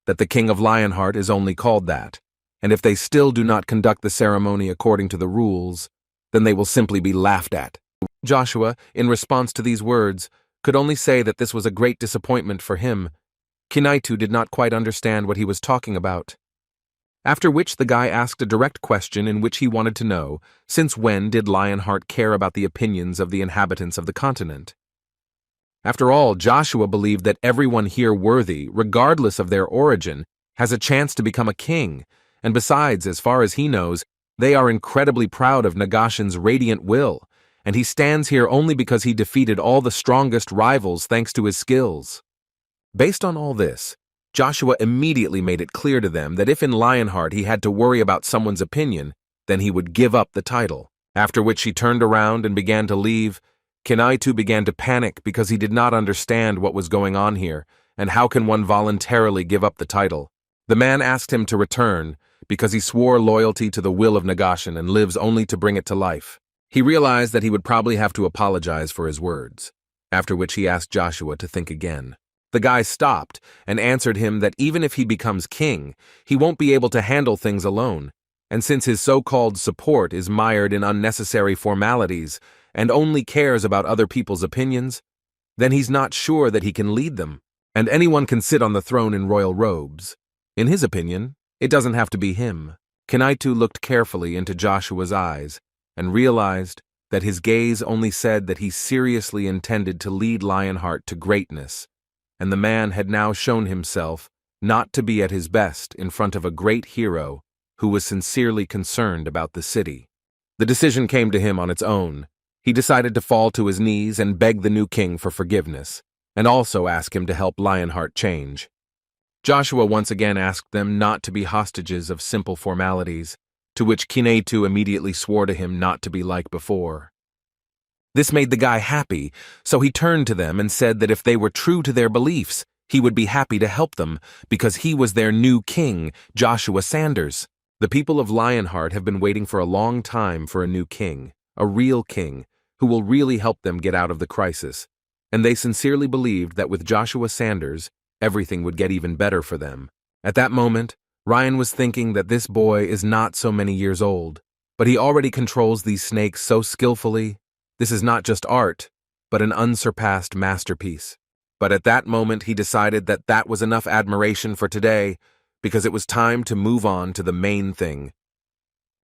the king of Lionheart is only called that, and if they still do not conduct the ceremony according to the rules, then they will simply be laughed at. Joshua, in response to these words, could only say that this was a great disappointment for him. Kinaitu did not quite understand what he was talking about. After which the guy asked a direct question in which he wanted to know, since when did Lionheart care about the opinions of the inhabitants of the continent? After all, Joshua believed that everyone here worthy, regardless of their origin, has a chance to become a king, and besides, as far as he knows, they are incredibly proud of Nagashion's radiant will, and he stands here only because he defeated all the strongest rivals thanks to his skills. Based on all this, Joshua immediately made it clear to them that if in Lionheart he had to worry about someone's opinion, then he would give up the title, after which he turned around and began to leave. Kinaitu began to panic because he did not understand what was going on here, and how can one voluntarily give up the title. The man asked him to return, because he swore loyalty to the will of Nagashion and lives only to bring it to life. He realized that he would probably have to apologize for his words, after which he asked Joshua to think again. The guy stopped and answered him that even if he becomes king, he won't be able to handle things alone, and since his so-called support is mired in unnecessary formalities and only cares about other people's opinions, then he's not sure that he can lead them, and anyone can sit on the throne in royal robes. In his opinion, it doesn't have to be him. Kinaitu looked carefully into Joshua's eyes and realized that his gaze only said that he seriously intended to lead Lionheart to greatness, and the man had now shown himself not to be at his best in front of a great hero who was sincerely concerned about the city. The decision came to him on its own. He decided to fall to his knees and beg the new king for forgiveness, and also ask him to help Lionheart change. Joshua once again asked them not to be hostages of simple formalities, to which Kinaitu immediately swore to him not to be like before. This made the guy happy, so he turned to them and said that if they were true to their beliefs, he would be happy to help them, because he was their new king, Joshua Sanders. The people of Lionheart have been waiting for a long time for a new king, a real king, who will really help them get out of the crisis, and they sincerely believed that with Joshua Sanders, everything would get even better for them. At that moment, Ryan was thinking that this boy is not so many years old, but he already controls these snakes so skillfully. This is not just art, but an unsurpassed masterpiece. But at that moment, he decided that that was enough admiration for today, because it was time to move on to the main thing.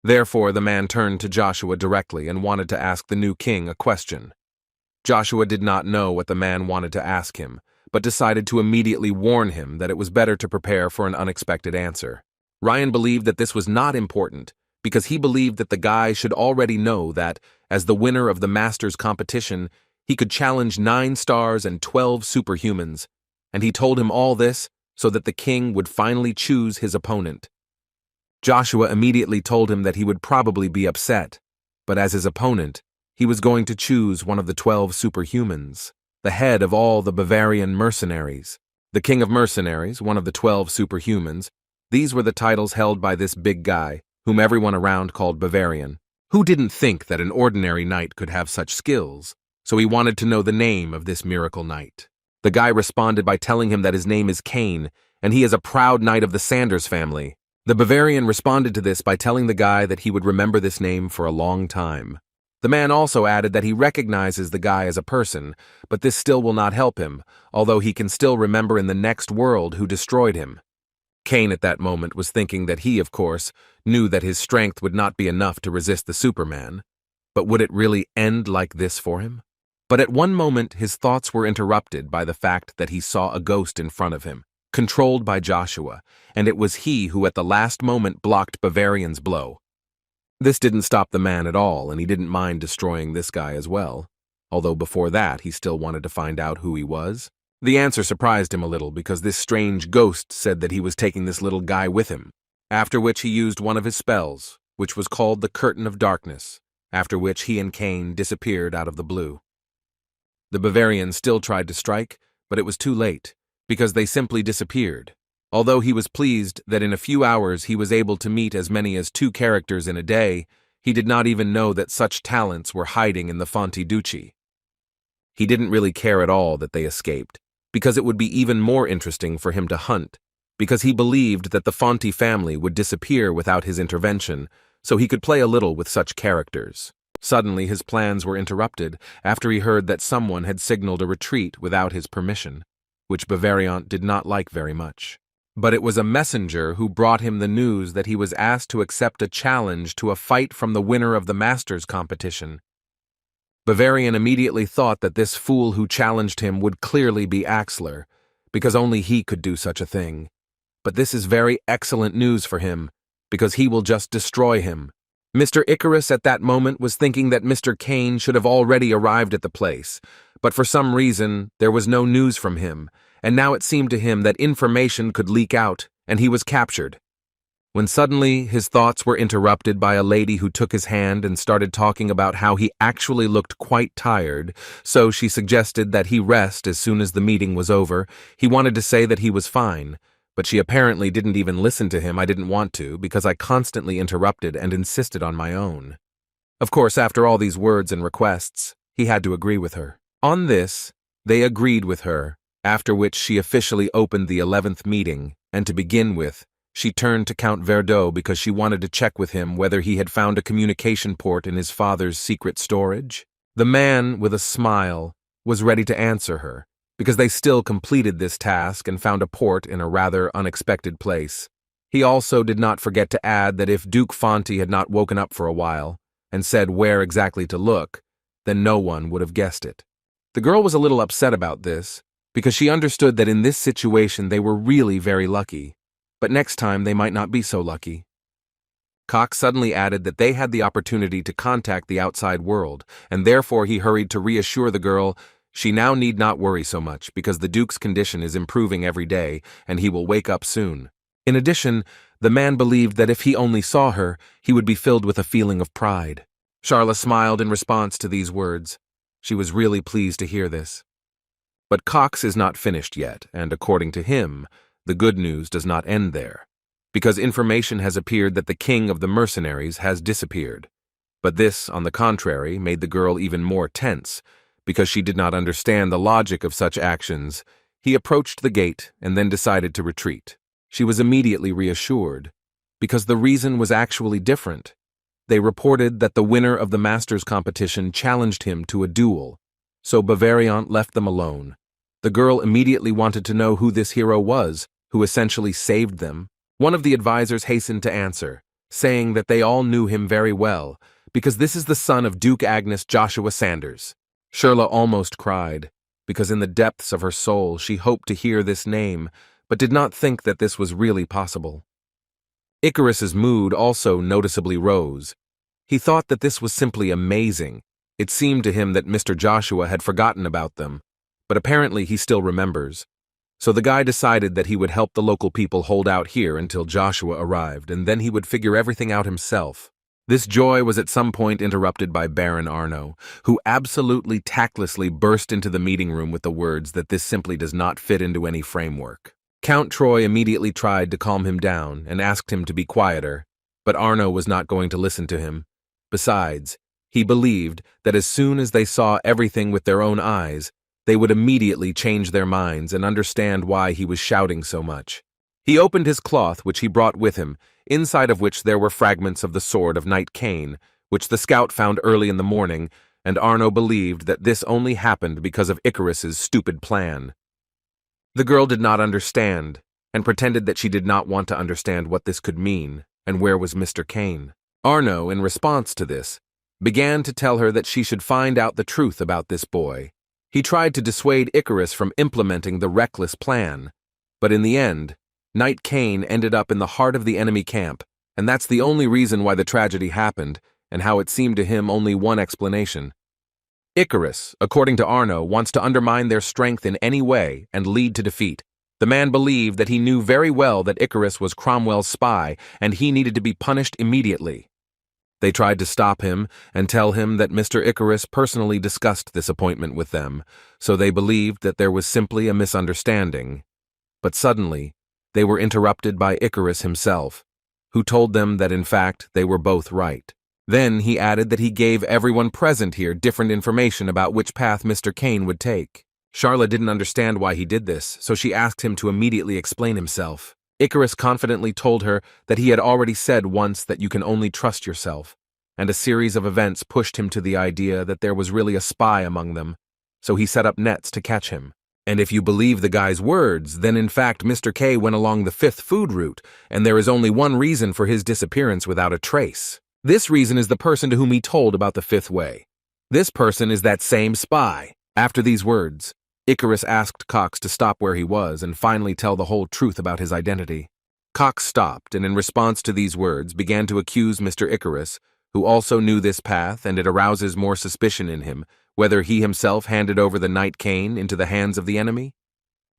Therefore, the man turned to Joshua directly and wanted to ask the new king a question. Joshua did not know what the man wanted to ask him, but decided to immediately warn him that it was better to prepare for an unexpected answer. Ryan believed that this was not important, because he believed that the guy should already know that, as the winner of the Masters competition, he could challenge 9 stars and 12 superhumans, and he told him all this so that the king would finally choose his opponent. Joshua immediately told him that he would probably be upset, but as his opponent, he was going to choose one of the 12 superhumans, the head of all the Bavarian mercenaries. The king of mercenaries, one of the 12 superhumans, these were the titles held by this big guy, whom everyone around called Bavarian. Who didn't think that an ordinary knight could have such skills? So he wanted to know the name of this miracle knight. The guy responded by telling him that his name is Kane, and he is a proud knight of the Sanders family. The Bavarian responded to this by telling the guy that he would remember this name for a long time. The man also added that he recognizes the guy as a person, but this still will not help him, although he can still remember in the next world who destroyed him. Kane at that moment was thinking that he, of course, knew that his strength would not be enough to resist the Superman. But would it really end like this for him? But at one moment his thoughts were interrupted by the fact that he saw a ghost in front of him, controlled by Joshua, and it was he who at the last moment blocked Bavarian's blow. This didn't stop the man at all, and he didn't mind destroying this guy as well, although before that he still wanted to find out who he was. The answer surprised him a little because this strange ghost said that he was taking this little guy with him, after which he used one of his spells, which was called the Curtain of Darkness, after which he and Kane disappeared out of the blue. The Bavarian still tried to strike, but it was too late, because they simply disappeared. Although he was pleased that in a few hours he was able to meet as many as 2 characters in a day, he did not even know that such talents were hiding in the Fonti Duchy. He didn't really care at all that they escaped, because it would be even more interesting for him to hunt, because he believed that the Fonti family would disappear without his intervention, so he could play a little with such characters. Suddenly his plans were interrupted after he heard that someone had signaled a retreat without his permission, which Bavarian did not like very much. But it was a messenger who brought him the news that he was asked to accept a challenge to a fight from the winner of the Masters competition. Bavarian immediately thought that this fool who challenged him would clearly be Axler, because only he could do such a thing. But this is very excellent news for him, because he will just destroy him. Mr. Icarus at that moment was thinking that Mr. Kane should have already arrived at the place, but for some reason there was no news from him, and now it seemed to him that information could leak out, and he was captured. When suddenly his thoughts were interrupted by a lady who took his hand and started talking about how he actually looked quite tired, so she suggested that he rest as soon as the meeting was over. He wanted to say that he was fine, but she apparently didn't even listen to him. I didn't want to, because I constantly interrupted and insisted on my own. Of course, after all these words and requests, he had to agree with her. On this, they agreed with her, after which she officially opened the 11th meeting, and to begin with, she turned to Count Verdot because she wanted to check with him whether he had found a communication port in his father's secret storage. The man, with a smile, was ready to answer her, because they still completed this task and found a port in a rather unexpected place. He also did not forget to add that if Duke Fonti had not woken up for a while, and said where exactly to look, then no one would have guessed it. The girl was a little upset about this, because she understood that in this situation they were really very lucky, but next time they might not be so lucky. Cox suddenly added that they had the opportunity to contact the outside world, and therefore he hurried to reassure the girl she now need not worry so much because the Duke's condition is improving every day and he will wake up soon. In addition, the man believed that if he only saw her, he would be filled with a feeling of pride. Charla smiled in response to these words. She was really pleased to hear this. But Cox is not finished yet, and according to him, the good news does not end there, because information has appeared that the king of the mercenaries has disappeared. But this, on the contrary, made the girl even more tense, because she did not understand the logic of such actions. He approached the gate and then decided to retreat. She was immediately reassured, because the reason was actually different. They reported that the winner of the Masters competition challenged him to a duel, so Bavarian left them alone. The girl immediately wanted to know who this hero was, who essentially saved them. One of the advisors hastened to answer, saying that they all knew him very well, because this is the son of Duke Agnes Joshua Sanders. Shirla almost cried, because in the depths of her soul she hoped to hear this name, but did not think that this was really possible. Icarus's mood also noticeably rose. He thought that this was simply amazing. It seemed to him that Mr. Joshua had forgotten about them, but apparently he still remembers. So the guy decided that he would help the local people hold out here until Joshua arrived, and then he would figure everything out himself. This joy was at some point interrupted by Baron Arno, who absolutely tactlessly burst into the meeting room with the words that this simply does not fit into any framework. Count Troy immediately tried to calm him down and asked him to be quieter, but Arno was not going to listen to him. Besides, he believed that as soon as they saw everything with their own eyes, they would immediately change their minds and understand why he was shouting so much. He opened his cloth, which he brought with him, inside of which there were fragments of the sword of Knight Cain, which the scout found early in the morning, and Arno believed that this only happened because of Icarus's stupid plan. The girl did not understand, and pretended that she did not want to understand what this could mean, and where was Mr. Cain. Arno, in response to this, began to tell her that she should find out the truth about this boy. He tried to dissuade Icarus from implementing the reckless plan, but in the end, Knight Cain ended up in the heart of the enemy camp, and that's the only reason why the tragedy happened, and how it seemed to him only one explanation. Icarus, according to Arno, wants to undermine their strength in any way and lead to defeat. The man believed that he knew very well that Icarus was Cromwell's spy, and he needed to be punished immediately. They tried to stop him and tell him that Mr. Icarus personally discussed this appointment with them, so they believed that there was simply a misunderstanding. But suddenly, they were interrupted by Icarus himself, who told them that in fact they were both right. Then he added that he gave everyone present here different information about which path Mr. Cain would take. Charlotte didn't understand why he did this, so she asked him to immediately explain himself. Icarus confidently told her that he had already said once that you can only trust yourself, and a series of events pushed him to the idea that there was really a spy among them, so he set up nets to catch him. And if you believe the guy's words, then in fact Mr. K went along the 5th food route, and there is only one reason for his disappearance without a trace. This reason is the person to whom he told about the 5th way. This person is that same spy. After these words, Icarus asked Cox to stop where he was and finally tell the whole truth about his identity. Cox stopped and in response to these words began to accuse Mr. Icarus, who also knew this path, and it arouses more suspicion in him, whether he himself handed over the Knight Cain into the hands of the enemy.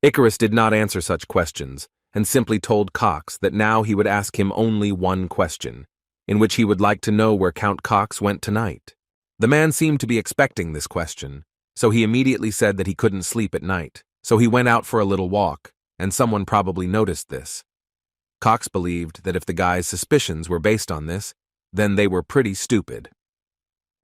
Icarus did not answer such questions, and simply told Cox that now he would ask him only one question, in which he would like to know where Count Cox went tonight. The man seemed to be expecting this question, so he immediately said that he couldn't sleep at night, so he went out for a little walk, and someone probably noticed this. Cox believed that if the guy's suspicions were based on this, then they were pretty stupid.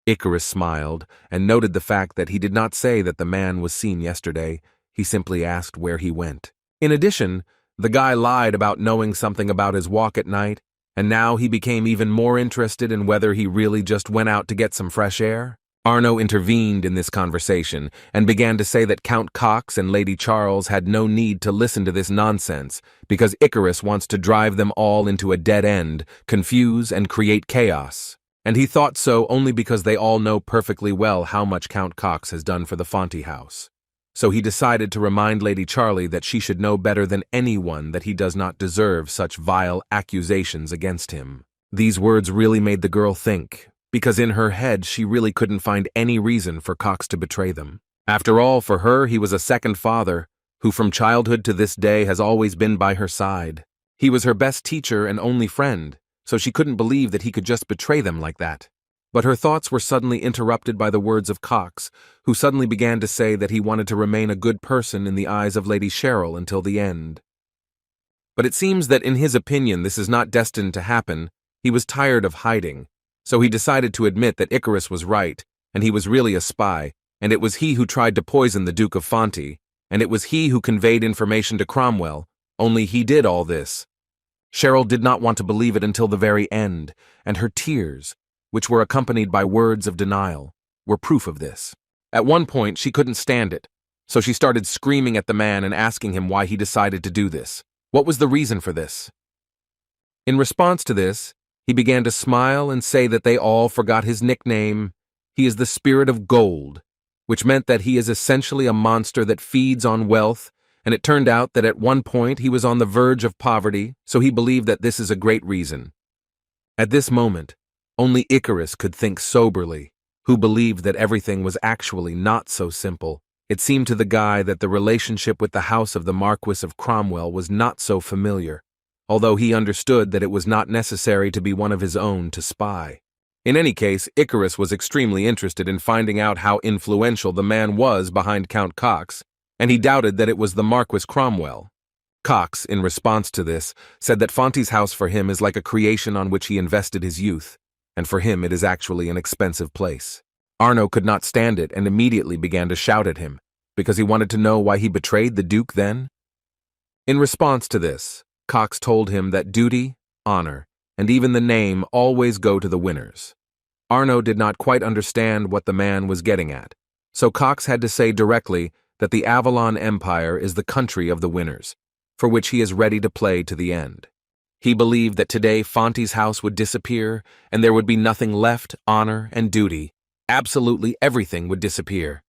Icarus smiled and noted the fact that he did not say that the man was seen yesterday, he simply asked where he went. In addition, the guy lied about knowing something about his walk at night, and now he became even more interested in whether he really just went out to get some fresh air. Arno intervened in this conversation and began to say that Count Cox and Lady Charles had no need to listen to this nonsense because Icarus wants to drive them all into a dead end, confuse and create chaos. And he thought so only because they all know perfectly well how much Count Cox has done for the Fonte house. So he decided to remind Lady Charlie that she should know better than anyone that he does not deserve such vile accusations against him. These words really made the girl think, because in her head she really couldn't find any reason for Cox to betray them. After all, for her he was a second father, who from childhood to this day has always been by her side. He was her best teacher and only friend, so she couldn't believe that he could just betray them like that. But her thoughts were suddenly interrupted by the words of Cox, who suddenly began to say that he wanted to remain a good person in the eyes of Lady Cheryl until the end. But it seems that in his opinion this is not destined to happen. He was tired of hiding, so he decided to admit that Icarus was right, and he was really a spy, and it was he who tried to poison the Duke of Fonte, and it was he who conveyed information to Cromwell, only he did all this. Cheryl did not want to believe it until the very end, and her tears, which were accompanied by words of denial, were proof of this. At one point, she couldn't stand it, so she started screaming at the man and asking him why he decided to do this. What was the reason for this? In response to this, he began to smile and say that they all forgot his nickname. He is the Spirit of Gold, which meant that he is essentially a monster that feeds on wealth, and it turned out that at one point he was on the verge of poverty, so he believed that this is a great reason. At this moment, only Icarus could think soberly, who believed that everything was actually not so simple. It seemed to the guy that the relationship with the house of the Marquis of Cromwell was not so familiar, although he understood that it was not necessary to be one of his own to spy. In any case, Icarus was extremely interested in finding out how influential the man was behind Count Cox, and he doubted that it was the Marquis Cromwell. Cox, in response to this, said that Fonte's house for him is like a creation on which he invested his youth, and for him it is actually an expensive place. Arno could not stand it and immediately began to shout at him, because he wanted to know why he betrayed the Duke then? In response to this, Cox told him that duty, honor, and even the name always go to the winners. Arno did not quite understand what the man was getting at, so Cox had to say directly that the Avalon Empire is the country of the winners, for which he is ready to play to the end. He believed that today Fonte's house would disappear, and there would be nothing left, honor and duty. Absolutely everything would disappear.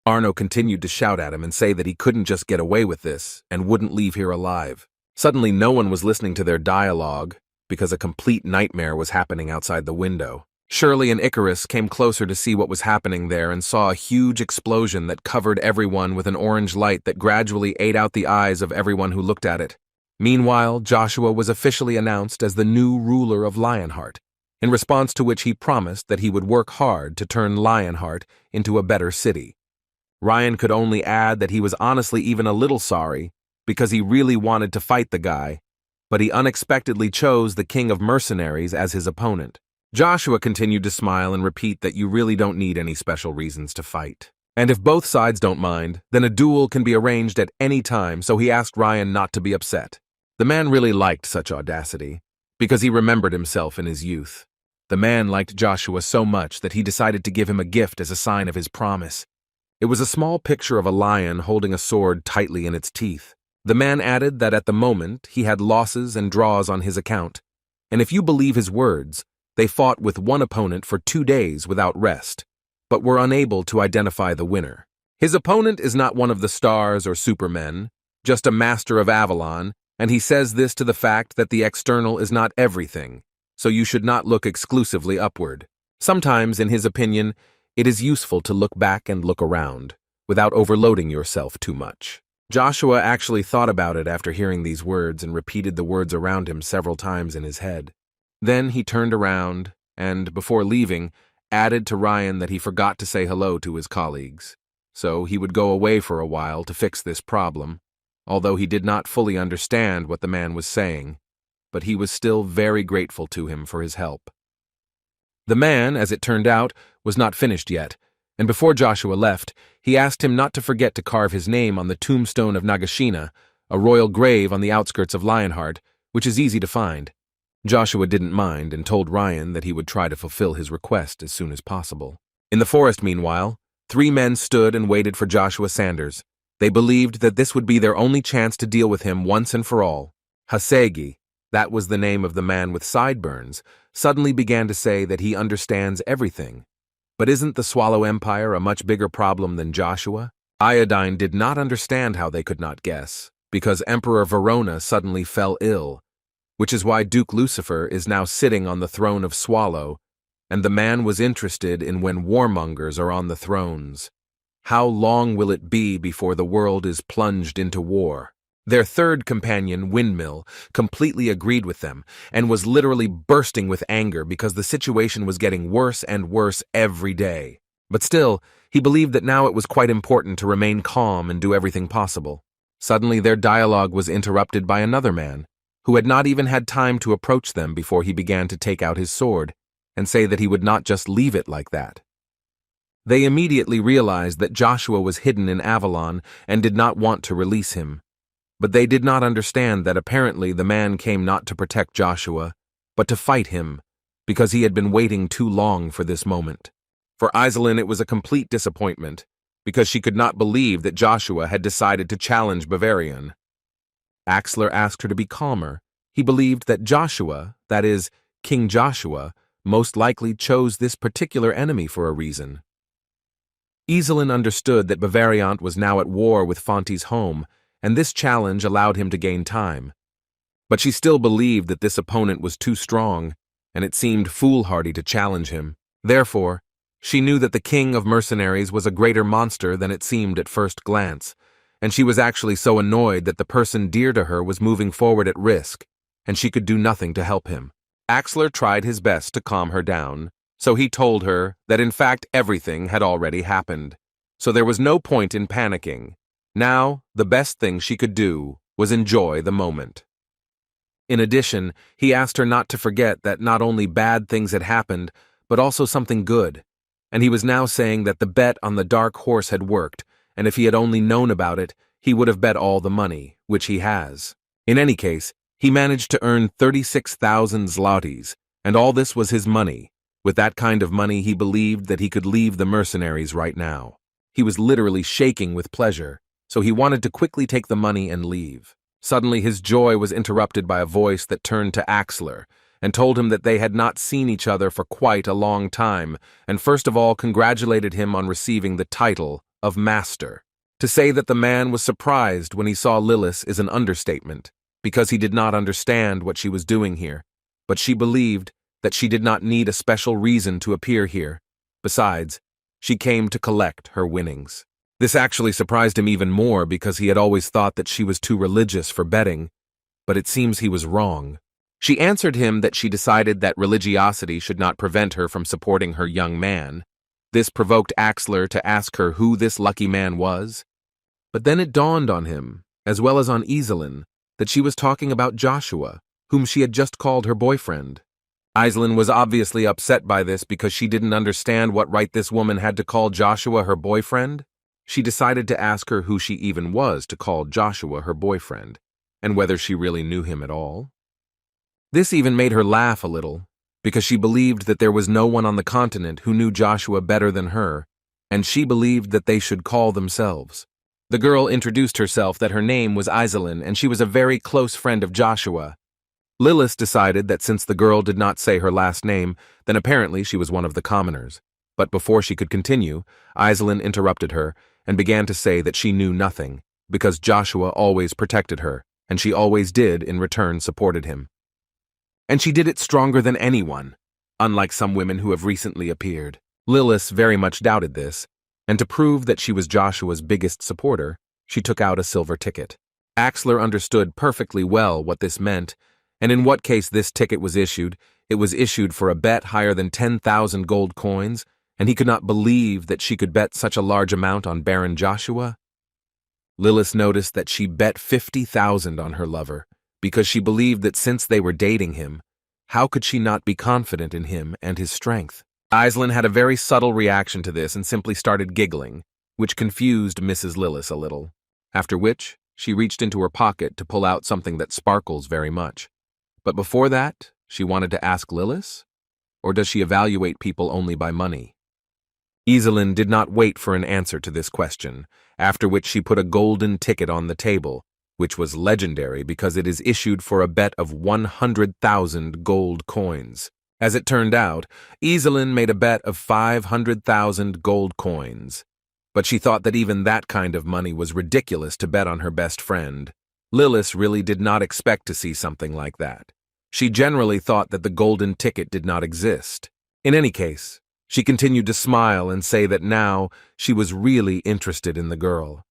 Arno continued to shout at him and say that he couldn't just get away with this and wouldn't leave here alive. Suddenly no one was listening to their dialogue because a complete nightmare was happening outside the window. Shirley and Icarus came closer to see what was happening there and saw a huge explosion that covered everyone with an orange light that gradually ate out the eyes of everyone who looked at it. Meanwhile, Joshua was officially announced as the new ruler of Lionheart, in response to which he promised that he would work hard to turn Lionheart into a better city. Ryan could only add that he was honestly even a little sorry because he really wanted to fight the guy, but he unexpectedly chose the King of Mercenaries as his opponent. Joshua continued to smile and repeat that you really don't need any special reasons to fight. And if both sides don't mind, then a duel can be arranged at any time, so he asked Ryan not to be upset. The man really liked such audacity, because he remembered himself in his youth. The man liked Joshua so much that he decided to give him a gift as a sign of his promise. It was a small picture of a lion holding a sword tightly in its teeth. The man added that at the moment he had losses and draws on his account, and if you believe his words, they fought with one opponent for 2 days without rest, but were unable to identify the winner. His opponent is not one of the stars or supermen, just a master of Avalon, and he says this to the fact that the external is not everything, so you should not look exclusively upward. Sometimes, in his opinion, it is useful to look back and look around, without overloading yourself too much. Joshua actually thought about it after hearing these words and repeated the words around him several times in his head. Then he turned around and, before leaving, added to Ryan that he forgot to say hello to his colleagues, so he would go away for a while to fix this problem, although he did not fully understand what the man was saying, but he was still very grateful to him for his help. The man, as it turned out, was not finished yet, and before Joshua left, he asked him not to forget to carve his name on the tombstone of Nagashina, a royal grave on the outskirts of Lionheart, which is easy to find. Joshua didn't mind and told Ryan that he would try to fulfill his request as soon as possible. In the forest, meanwhile, 3 men stood and waited for Joshua Sanders. They believed that this would be their only chance to deal with him once and for all. Hasegi, that was the name of the man with sideburns, suddenly began to say that he understands everything. But isn't the Swallow Empire a much bigger problem than Joshua? Iodine did not understand how they could not guess, because Emperor Verona suddenly fell ill, which is why Duke Lucifer is now sitting on the throne of Swallow, and the man was interested in when warmongers are on the thrones. How long will it be before the world is plunged into war? Their third companion, Windmill, completely agreed with them and was literally bursting with anger because the situation was getting worse and worse every day. But still, he believed that now it was quite important to remain calm and do everything possible. Suddenly their dialogue was interrupted by another man, who had not even had time to approach them before he began to take out his sword and say that he would not just leave it like that. They immediately realized that Joshua was hidden in Avalon and did not want to release him. But they did not understand that apparently the man came not to protect Joshua, but to fight him, because he had been waiting too long for this moment. For Iselin it was a complete disappointment, because she could not believe that Joshua had decided to challenge Bavarian. Axler asked her to be calmer. He believed that Joshua, that is, King Joshua, most likely chose this particular enemy for a reason. Iselin understood that Bavariant was now at war with Fonte's home, and this challenge allowed him to gain time. But she still believed that this opponent was too strong, and it seemed foolhardy to challenge him. Therefore, she knew that the King of Mercenaries was a greater monster than it seemed at first glance, and she was actually so annoyed that the person dear to her was moving forward at risk, and she could do nothing to help him. Axler tried his best to calm her down, so he told her that in fact everything had already happened, so there was no point in panicking. Now, the best thing she could do was enjoy the moment. In addition, he asked her not to forget that not only bad things had happened, but also something good, and he was now saying that the bet on the dark horse had worked, and if he had only known about it, he would have bet all the money, which he has. In any case, he managed to earn 36,000 zlotys, and all this was his money. With that kind of money, he believed that he could leave the mercenaries right now. He was literally shaking with pleasure, so he wanted to quickly take the money and leave. Suddenly, his joy was interrupted by a voice that turned to Axler and told him that they had not seen each other for quite a long time, and first of all congratulated him on receiving the title of Master. To say that the man was surprised when he saw Lilith is an understatement, because he did not understand what she was doing here, but she believed that she did not need a special reason to appear here. Besides, she came to collect her winnings. This actually surprised him even more because he had always thought that she was too religious for betting, but it seems he was wrong. She answered him that she decided that religiosity should not prevent her from supporting her young man. This provoked Axler to ask her who this lucky man was. But then it dawned on him, as well as on Iselin, that she was talking about Joshua, whom she had just called her boyfriend. Iselin was obviously upset by this because she didn't understand what right this woman had to call Joshua her boyfriend. She decided to ask her who she even was to call Joshua her boyfriend, and whether she really knew him at all. This even made her laugh a little, because she believed that there was no one on the continent who knew Joshua better than her, and she believed that they should call themselves. The girl introduced herself that her name was Iselin, and she was a very close friend of Joshua. Lilith decided that since the girl did not say her last name, then apparently she was one of the commoners. But before she could continue, Iselin interrupted her and began to say that she knew nothing, because Joshua always protected her, and she always did in return supported him. And she did it stronger than anyone, unlike some women who have recently appeared. Lilith very much doubted this, and to prove that she was Joshua's biggest supporter, she took out a silver ticket. Axler understood perfectly well what this meant, and in what case this ticket was issued. It was issued for a bet higher than 10,000 gold coins, and he could not believe that she could bet such a large amount on Baron Joshua. Lilith noticed that she bet 50,000 on her lover, because she believed that since they were dating him, how could she not be confident in him and his strength? Iselin had a very subtle reaction to this and simply started giggling, which confused Mrs. Lilith a little, after which she reached into her pocket to pull out something that sparkles very much. But before that, she wanted to ask Lilith? Or does she evaluate people only by money? Iselin did not wait for an answer to this question, after which she put a golden ticket on the table, which was legendary because it is issued for a bet of 100,000 gold coins. As it turned out, Iselin made a bet of 500,000 gold coins. But she thought that even that kind of money was ridiculous to bet on her best friend. Lilith really did not expect to see something like that. She generally thought that the golden ticket did not exist. In any case, she continued to smile and say that now she was really interested in the girl,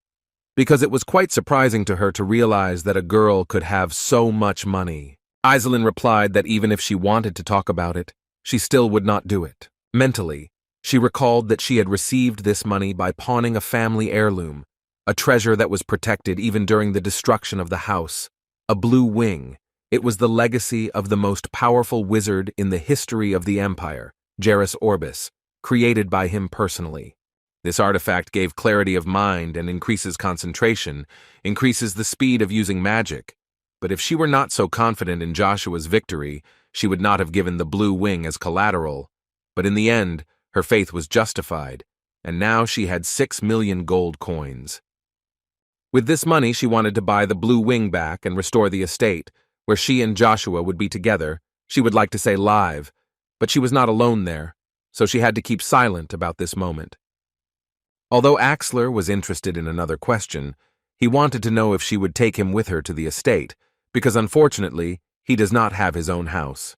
because it was quite surprising to her to realize that a girl could have so much money. Iselin replied that even if she wanted to talk about it, she still would not do it. Mentally, she recalled that she had received this money by pawning a family heirloom, a treasure that was protected even during the destruction of the house, a blue wing. It was the legacy of the most powerful wizard in the history of the empire, Geras Orbis, created by him personally. This artifact gave clarity of mind and increases concentration, increases the speed of using magic. But if she were not so confident in Joshua's victory, she would not have given the blue wing as collateral. But in the end, her faith was justified, and now she had 6 million gold coins. With this money, she wanted to buy the blue wing back and restore the estate, where she and Joshua would be together. She would like to say live, but she was not alone there, so she had to keep silent about this moment. Although Axler was interested in another question, he wanted to know if she would take him with her to the estate, because unfortunately, he does not have his own house.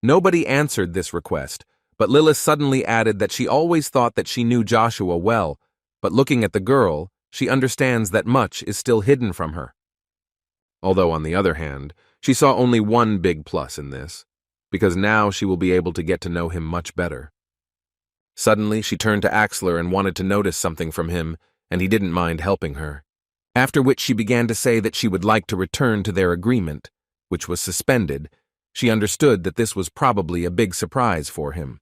Nobody answered this request, but Lilith suddenly added that she always thought that she knew Joshua well, but looking at the girl, she understands that much is still hidden from her. Although, on the other hand, she saw only one big plus in this, because now she will be able to get to know him much better. Suddenly, she turned to Axler and wanted to notice something from him, and he didn't mind helping her. After which she began to say that she would like to return to their agreement, which was suspended. She understood that this was probably a big surprise for him.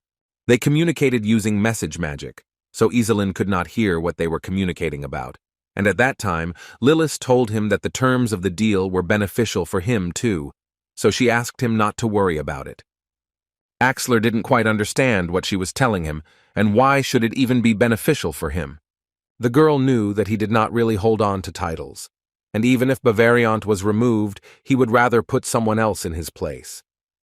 They communicated using message magic, so Iselin could not hear what they were communicating about. And at that time, Lilith told him that the terms of the deal were beneficial for him too, so she asked him not to worry about it. Axler didn't quite understand what she was telling him, and why should it even be beneficial for him? The girl knew that he did not really hold on to titles, and even if Bavariant was removed, he would rather put someone else in his place.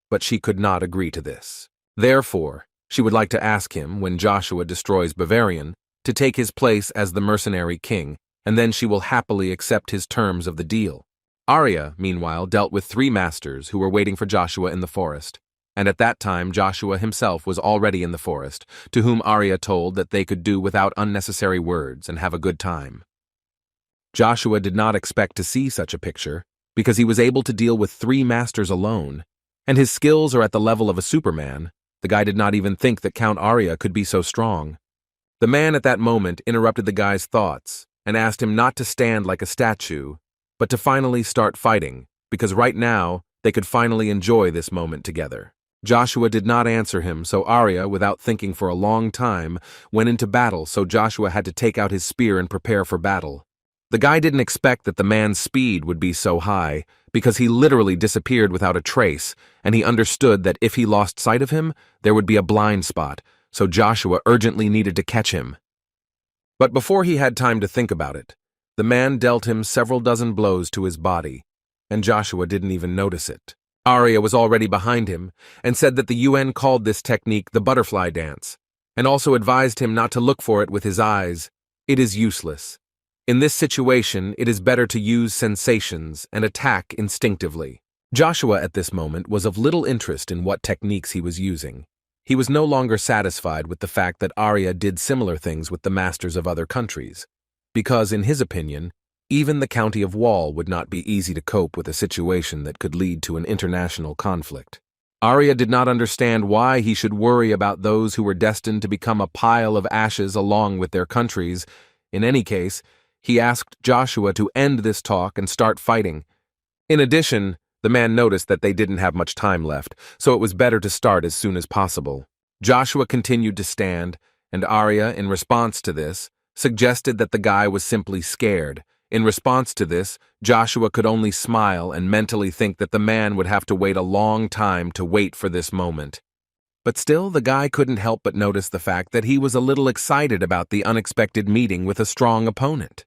But she could not agree to this. Therefore, she would like to ask him, when Joshua destroys Bavarian, to take his place as the mercenary king, and then she will happily accept his terms of the deal. Arya, meanwhile, dealt with 3 masters who were waiting for Joshua in the forest. And at that time Joshua himself was already in the forest, to whom Arya told that they could do without unnecessary words and have a good time. Joshua did not expect to see such a picture, because he was able to deal with 3 masters alone, and his skills are at the level of a Superman. The guy did not even think that Count Arya could be so strong. The man at that moment interrupted the guy's thoughts and asked him not to stand like a statue, but to finally start fighting, because right now they could finally enjoy this moment together. Joshua did not answer him, so Arya, without thinking for a long time, went into battle, so Joshua had to take out his spear and prepare for battle. The guy didn't expect that the man's speed would be so high, because he literally disappeared without a trace, and he understood that if he lost sight of him, there would be a blind spot, so Joshua urgently needed to catch him. But before he had time to think about it, the man dealt him several dozen blows to his body, and Joshua didn't even notice it. Arya was already behind him and said that the UN called this technique the butterfly dance, and also advised him not to look for it with his eyes. It is useless. In this situation, it is better to use sensations and attack instinctively. Joshua at this moment was of little interest in what techniques he was using. He was no longer satisfied with the fact that Arya did similar things with the masters of other countries, because, in his opinion, even the County of Wall would not be easy to cope with a situation that could lead to an international conflict. Arya did not understand why he should worry about those who were destined to become a pile of ashes along with their countries. In any case, he asked Joshua to end this talk and start fighting. In addition, the man noticed that they didn't have much time left, so it was better to start as soon as possible. Joshua continued to stand, and Arya, in response to this, suggested that the guy was simply scared. In response to this, Joshua could only smile and mentally think that the man would have to wait a long time to wait for this moment. But still, the guy couldn't help but notice the fact that he was a little excited about the unexpected meeting with a strong opponent.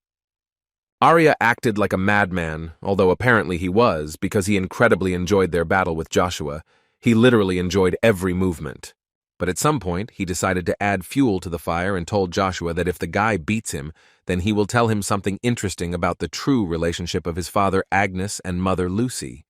Arya acted like a madman, although apparently he was, because he incredibly enjoyed their battle with Joshua. He literally enjoyed every movement. But at some point, he decided to add fuel to the fire and told Joshua that if the guy beats him, then he will tell him something interesting about the true relationship of his father Agnes and mother Lucy.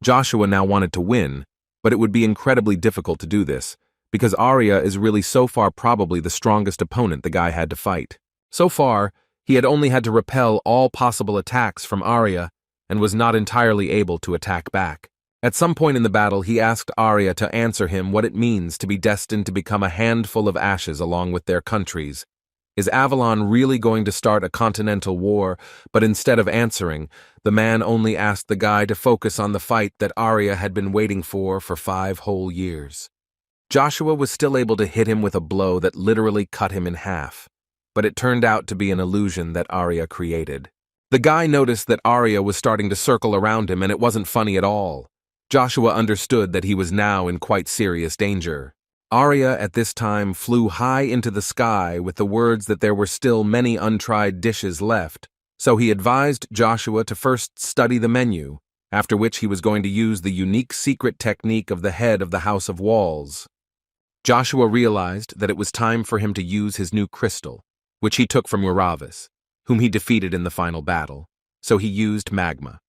Joshua now wanted to win, but it would be incredibly difficult to do this, because Arya is really so far probably the strongest opponent the guy had to fight. So far, he had only had to repel all possible attacks from Arya and was not entirely able to attack back. At some point in the battle, he asked Arya to answer him what it means to be destined to become a handful of ashes along with their countries. Is Avalon really going to start a continental war? But instead of answering, the man only asked the guy to focus on the fight that Arya had been waiting for 5 whole years. Joshua was still able to hit him with a blow that literally cut him in half, but it turned out to be an illusion that Arya created. The guy noticed that Arya was starting to circle around him, and it wasn't funny at all. Joshua understood that he was now in quite serious danger. Arya at this time flew high into the sky with the words that there were still many untried dishes left, so he advised Joshua to first study the menu, after which he was going to use the unique secret technique of the head of the House of Walls. Joshua realized that it was time for him to use his new crystal, which he took from Uravis, whom he defeated in the final battle, so he used magma.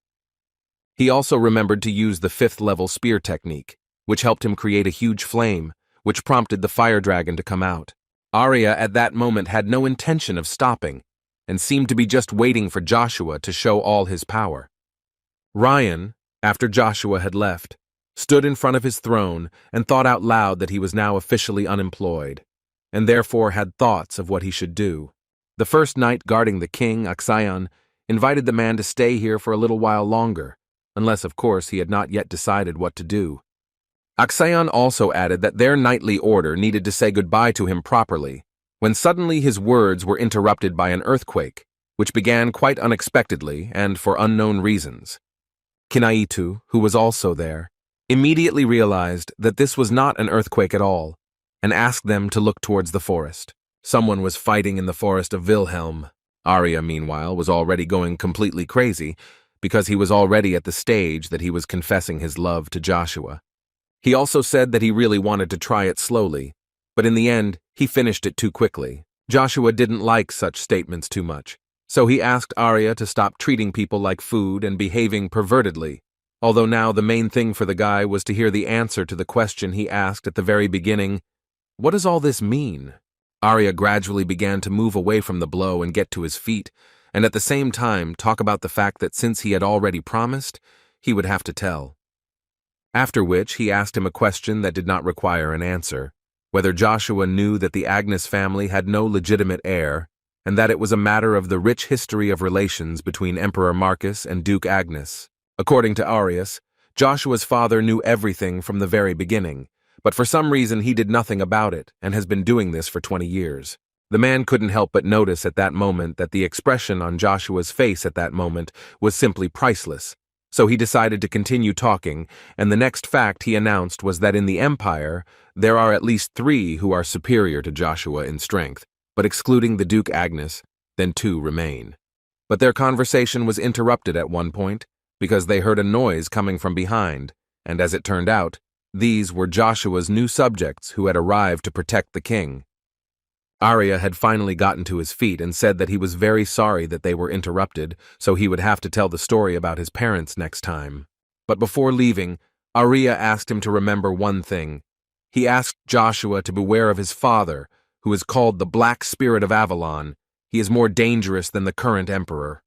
He also remembered to use the 5th-level spear technique, which helped him create a huge flame, which prompted the fire dragon to come out. Arya at that moment had no intention of stopping, and seemed to be just waiting for Joshua to show all his power. Ryan, after Joshua had left, stood in front of his throne and thought out loud that he was now officially unemployed, and therefore had thoughts of what he should do. The first knight guarding the king, Axayan, invited the man to stay here for a little while longer, unless, of course, he had not yet decided what to do. Axayan also added that their knightly order needed to say goodbye to him properly, when suddenly his words were interrupted by an earthquake, which began quite unexpectedly and for unknown reasons. Kinaitu, who was also there, immediately realized that this was not an earthquake at all, and asked them to look towards the forest. Someone was fighting in the forest of Wilhelm. Arya, meanwhile, was already going completely crazy, because he was already at the stage that he was confessing his love to Joshua. He also said that he really wanted to try it slowly, but in the end, he finished it too quickly. Joshua didn't like such statements too much, so he asked Arya to stop treating people like food and behaving pervertedly, although now the main thing for the guy was to hear the answer to the question he asked at the very beginning: what does all this mean? Arya gradually began to move away from the blow and get to his feet, and at the same time talk about the fact that since he had already promised, he would have to tell. After which he asked him a question that did not require an answer, whether Joshua knew that the Agnes family had no legitimate heir, and that it was a matter of the rich history of relations between Emperor Marcus and Duke Agnes. According to Arius, Joshua's father knew everything from the very beginning, but for some reason he did nothing about it and has been doing this for 20 years. The man couldn't help but notice at that moment that the expression on Joshua's face at that moment was simply priceless. So he decided to continue talking, and the next fact he announced was that in the Empire, there are at least 3 who are superior to Joshua in strength, but excluding the Duke Agnes, then 2 remain. But their conversation was interrupted at one point, because they heard a noise coming from behind, and as it turned out, these were Joshua's new subjects who had arrived to protect the king. Arya had finally gotten to his feet and said that he was very sorry that they were interrupted, so he would have to tell the story about his parents next time. But before leaving, Arya asked him to remember one thing. He asked Joshua to beware of his father, who is called the Black Spirit of Avalon. He is more dangerous than the current emperor.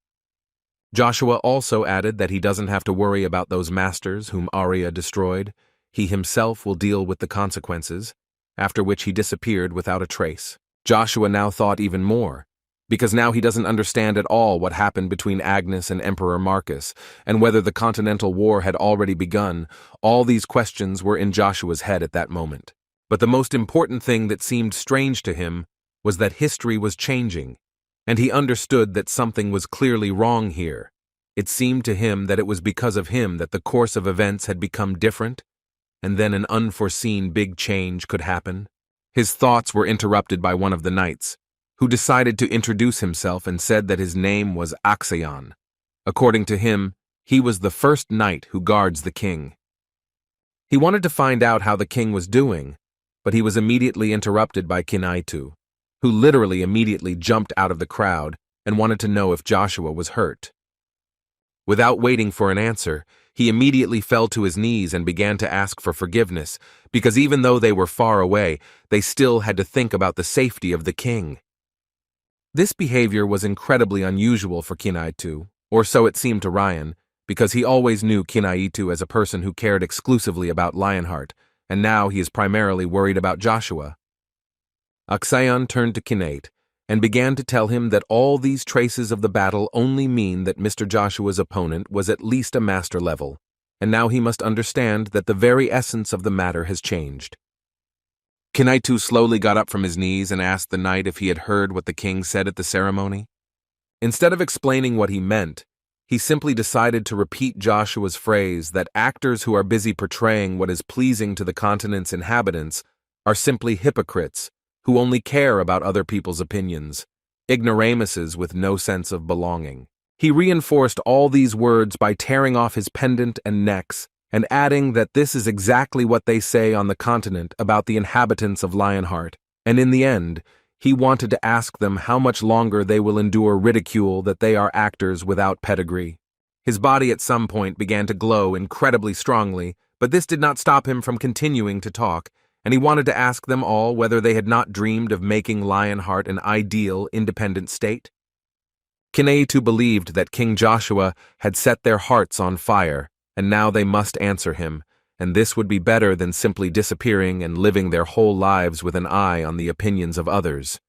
Joshua also added that he doesn't have to worry about those masters whom Arya destroyed. He himself will deal with the consequences, after which he disappeared without a trace. Joshua now thought even more, because now he doesn't understand at all what happened between Agnes and Emperor Marcus, and whether the Continental War had already begun. All these questions were in Joshua's head at that moment. But the most important thing that seemed strange to him was that history was changing, and he understood that something was clearly wrong here. It seemed to him that it was because of him that the course of events had become different, and then an unforeseen big change could happen. His thoughts were interrupted by one of the knights, who decided to introduce himself and said that his name was Axayon. According to him, he was the first knight who guards the king. He wanted to find out how the king was doing, but he was immediately interrupted by Kinaitu, who literally immediately jumped out of the crowd and wanted to know if Joshua was hurt. Without waiting for an answer, he immediately fell to his knees and began to ask for forgiveness, because even though they were far away, they still had to think about the safety of the king. This behavior was incredibly unusual for Kinaitu, or so it seemed to Ryan, because he always knew Kinaitu as a person who cared exclusively about Lionheart, and now he is primarily worried about Joshua. Aksayon turned to Kinate and began to tell him that all these traces of the battle only mean that Mr. Joshua's opponent was at least a master level, and now he must understand that the very essence of the matter has changed. Kinaitu slowly got up from his knees and asked the knight if he had heard what the king said at the ceremony. Instead of explaining what he meant, he simply decided to repeat Joshua's phrase that actors who are busy portraying what is pleasing to the continent's inhabitants are simply hypocrites who only care about other people's opinions, ignoramuses with no sense of belonging. He reinforced all these words by tearing off his pendant and necks and adding that this is exactly what they say on the continent about the inhabitants of Lionheart, and in the end, he wanted to ask them how much longer they will endure ridicule that they are actors without pedigree. His body at some point began to glow incredibly strongly, but this did not stop him from continuing to talk, and he wanted to ask them all whether they had not dreamed of making Lionheart an ideal, independent state. Kinaitu believed that King Joshua had set their hearts on fire, and now they must answer him, and this would be better than simply disappearing and living their whole lives with an eye on the opinions of others.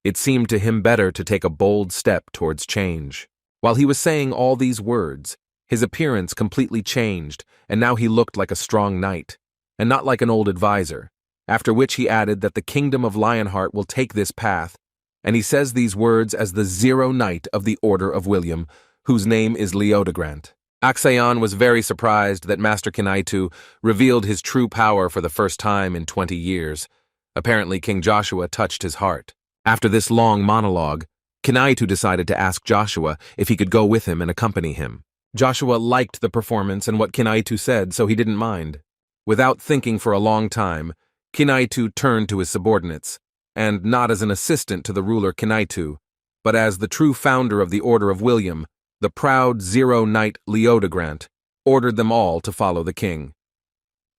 It seemed to him better to take a bold step towards change. While he was saying all these words, his appearance completely changed, and now he looked like a strong knight, and not like an old advisor. after which he added that the kingdom of Lionheart will take this path, and he says these words as the Zero Knight of the Order of William, whose name is Leodegrant. Aksayan was very surprised that Master Kinaitu revealed his true power for the first time in 20 years. Apparently, King Joshua touched his heart. After this long monologue, Kinaitu decided to ask Joshua if he could go with him and accompany him. Joshua liked the performance and what Kinaitu said, so he didn't mind. Without thinking for a long time, Kinaitu turned to his subordinates, and not as an assistant to the ruler Kinaitu, but as the true founder of the Order of William, the proud Zero Knight Leodegrant, ordered them all to follow the king.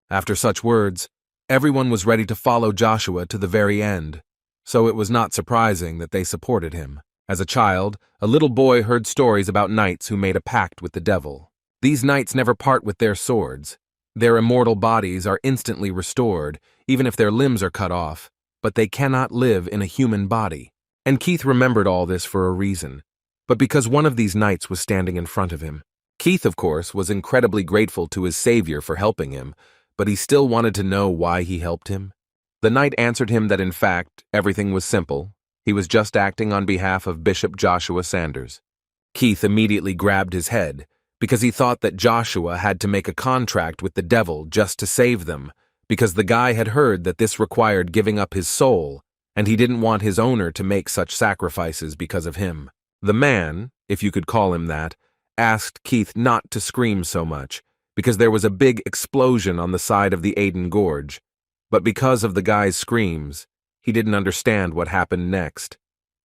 After such words, everyone was ready to follow Joshua to the very end, so it was not surprising that they supported him. As a child, a little boy heard stories about knights who made a pact with the devil. These knights never part with their swords. Their immortal bodies are instantly restored, even if their limbs are cut off, but they cannot live in a human body. And Keith remembered all this for a reason, but because one of these knights was standing in front of him. Keith, of course, was incredibly grateful to his savior for helping him, but he still wanted to know why he helped him. The knight answered him that in fact, everything was simple. He was just acting on behalf of Bishop Joshua Sanders. Keith immediately grabbed his head, because he thought that Joshua had to make a contract with the devil just to save them, because the guy had heard that this required giving up his soul, and he didn't want his owner to make such sacrifices because of him. The man, if you could call him that, asked Keith not to scream so much, because there was a big explosion on the side of the Aden Gorge, but because of the guy's screams, he didn't understand what happened next.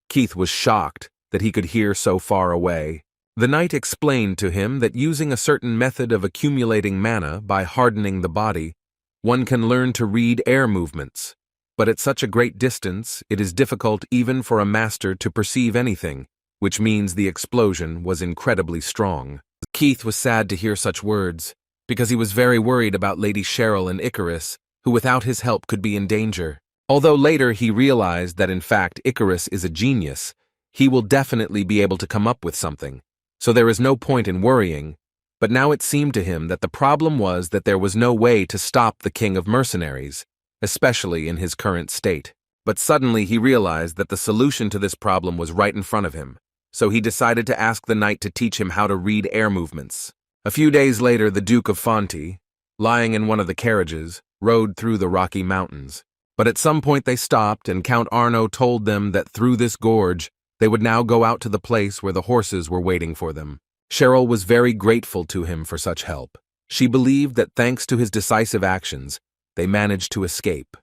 Keith was shocked that he could hear so far away. The knight explained to him that using a certain method of accumulating mana by hardening the body, one can learn to read air movements, but at such a great distance it is difficult even for a master to perceive anything, which means the explosion was incredibly strong. Keith was sad to hear such words, because he was very worried about Lady Cheryl and Icarus, who without his help could be in danger. Although later he realized that in fact Icarus is a genius, he will definitely be able to come up with something, so there is no point in worrying, but now it seemed to him that the problem was that there was no way to stop the king of mercenaries, especially in his current state. But suddenly he realized that the solution to this problem was right in front of him, so he decided to ask the knight to teach him how to read air movements. A few days later, the Duke of Fonti, lying in one of the carriages, rode through the Rocky Mountains. But at some point they stopped, and Count Arno told them that through this gorge, they would now go out to the place where the horses were waiting for them. Cheryl was very grateful to him for such help. She believed that thanks to his decisive actions, they managed to escape.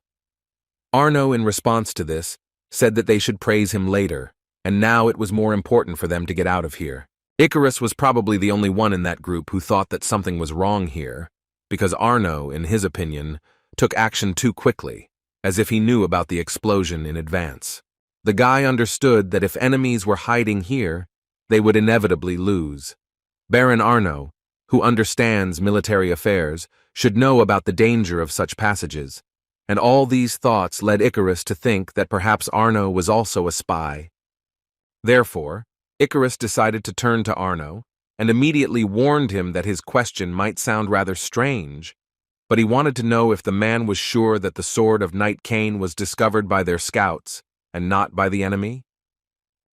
Arno, in response to this, said that they should praise him later, and now it was more important for them to get out of here. Icarus was probably the only one in that group who thought that something was wrong here, because Arno, in his opinion, took action too quickly, as if he knew about the explosion in advance. The guy understood that if enemies were hiding here, they would inevitably lose. Baron Arno, who understands military affairs, should know about the danger of such passages, and all these thoughts led Icarus to think that perhaps Arno was also a spy. Therefore, Icarus decided to turn to Arno and immediately warned him that his question might sound rather strange, but he wanted to know if the man was sure that the sword of Knight Cain was discovered by their scouts and not by the enemy.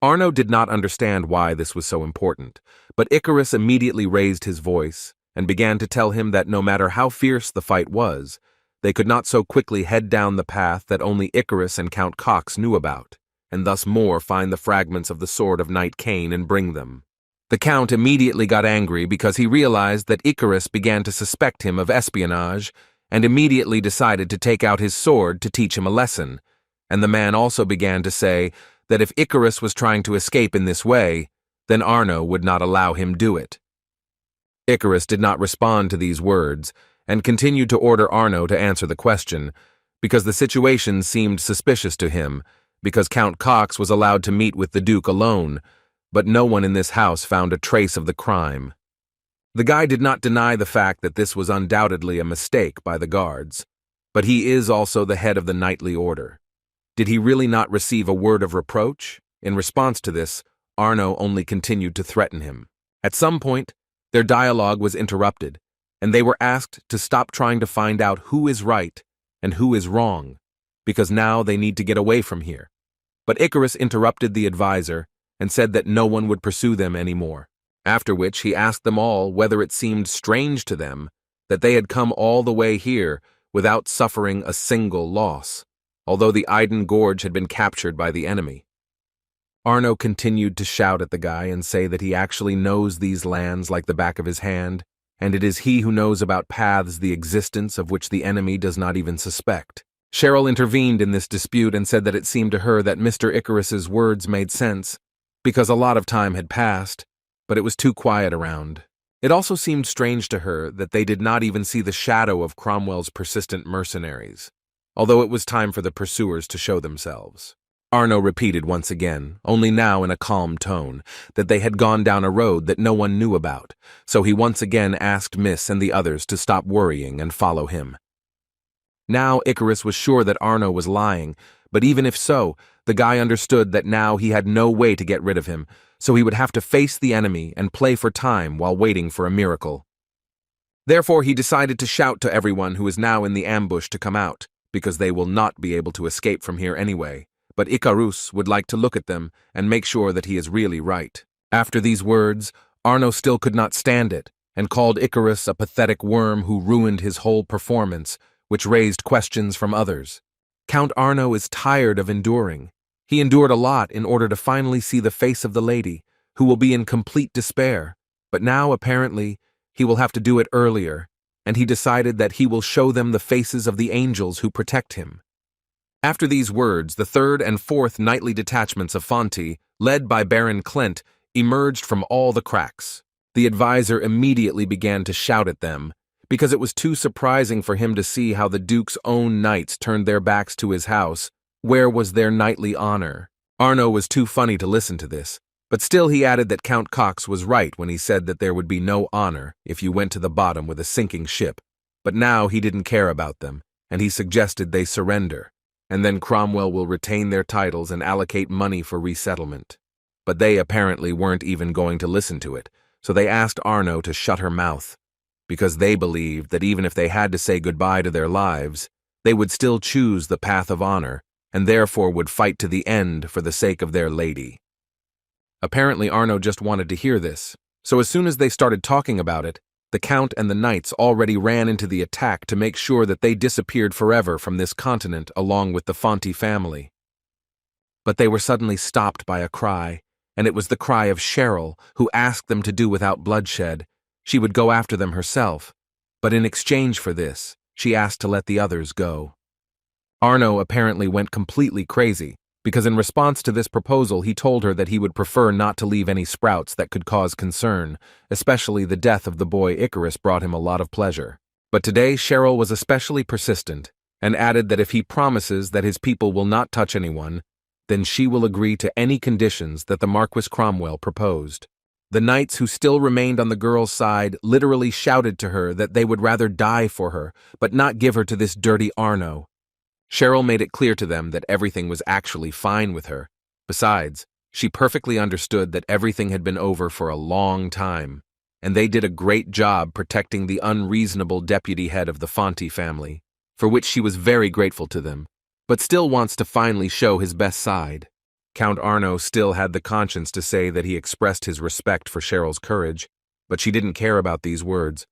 Arno did not understand why this was so important, but Icarus immediately raised his voice and began to tell him that no matter how fierce the fight was, they could not so quickly head down the path that only Icarus and Count Cox knew about, and thus more find the fragments of the sword of Knight Cain and bring them. The Count immediately got angry because he realized that Icarus began to suspect him of espionage and immediately decided to take out his sword to teach him a lesson, and the man also began to say that if Icarus was trying to escape in this way, then Arno would not allow him do it. Icarus did not respond to these words and continued to order Arno to answer the question, because the situation seemed suspicious to him, because Count Cox was allowed to meet with the Duke alone, but no one in this house found a trace of the crime. The guy did not deny the fact that this was undoubtedly a mistake by the guards, but he is also the head of the knightly order. Did he really not receive a word of reproach? In response to this, Arno only continued to threaten him. At some point, their dialogue was interrupted, and they were asked to stop trying to find out who is right and who is wrong, because now they need to get away from here. But Icarus interrupted the advisor and said that no one would pursue them anymore, after which he asked them all whether it seemed strange to them that they had come all the way here without suffering a single loss, although the Iden Gorge had been captured by the enemy. Arno continued to shout at the guy and say that he actually knows these lands like the back of his hand, and it is he who knows about paths the existence of which the enemy does not even suspect. Cheryl intervened in this dispute and said that it seemed to her that Mr. Icarus's words made sense, because a lot of time had passed, but it was too quiet around. It also seemed strange to her that they did not even see the shadow of Cromwell's persistent mercenaries, although it was time for the pursuers to show themselves. Arno repeated once again, only now in a calm tone, that they had gone down a road that no one knew about, so he once again asked Miss and the others to stop worrying and follow him. Now Icarus was sure that Arno was lying, but even if so, the guy understood that now he had no way to get rid of him, so he would have to face the enemy and play for time while waiting for a miracle. Therefore he decided to shout to everyone who is now in the ambush to come out, because they will not be able to escape from here anyway. But Icarus would like to look at them and make sure that he is really right. After these words, Arno still could not stand it, and called Icarus a pathetic worm who ruined his whole performance, which raised questions from others. Count Arno is tired of enduring. He endured a lot in order to finally see the face of the lady, who will be in complete despair, but now, apparently, he will have to do it earlier, and he decided that he will show them the faces of the angels who protect him. After these words, the third and fourth knightly detachments of Fonti, led by Baron Klent, emerged from all the cracks. The advisor immediately began to shout at them, because it was too surprising for him to see how the Duke's own knights turned their backs to his house. Where was their knightly honor? Arno was too funny to listen to this, but still he added that Count Cox was right when he said that there would be no honor if you went to the bottom with a sinking ship. But now he didn't care about them, and he suggested they surrender, and then Cromwell will retain their titles and allocate money for resettlement. But they apparently weren't even going to listen to it, so they asked Arno to shut her mouth, because they believed that even if they had to say goodbye to their lives, they would still choose the path of honor, and therefore would fight to the end for the sake of their lady. Apparently Arno just wanted to hear this, so as soon as they started talking about it, the Count and the knights already ran into the attack to make sure that they disappeared forever from this continent along with the Fonti family. But they were suddenly stopped by a cry, and it was the cry of Cheryl, who asked them to do without bloodshed. She would go after them herself, but in exchange for this, she asked to let the others go. Arno apparently went completely crazy, because in response to this proposal he told her that he would prefer not to leave any sprouts that could cause concern, especially the death of the boy Icarus brought him a lot of pleasure. But today Cheryl was especially persistent, and added that if he promises that his people will not touch anyone, then she will agree to any conditions that the Marquis Cromwell proposed. The knights who still remained on the girl's side literally shouted to her that they would rather die for her, but not give her to this dirty Arno. Cheryl made it clear to them that everything was actually fine with her. Besides, she perfectly understood that everything had been over for a long time, and they did a great job protecting the unreasonable deputy head of the Fonti family, for which she was very grateful to them, but still wants to finally show his best side. Count Arno still had the conscience to say that he expressed his respect for Cheryl's courage, but she didn't care about these words,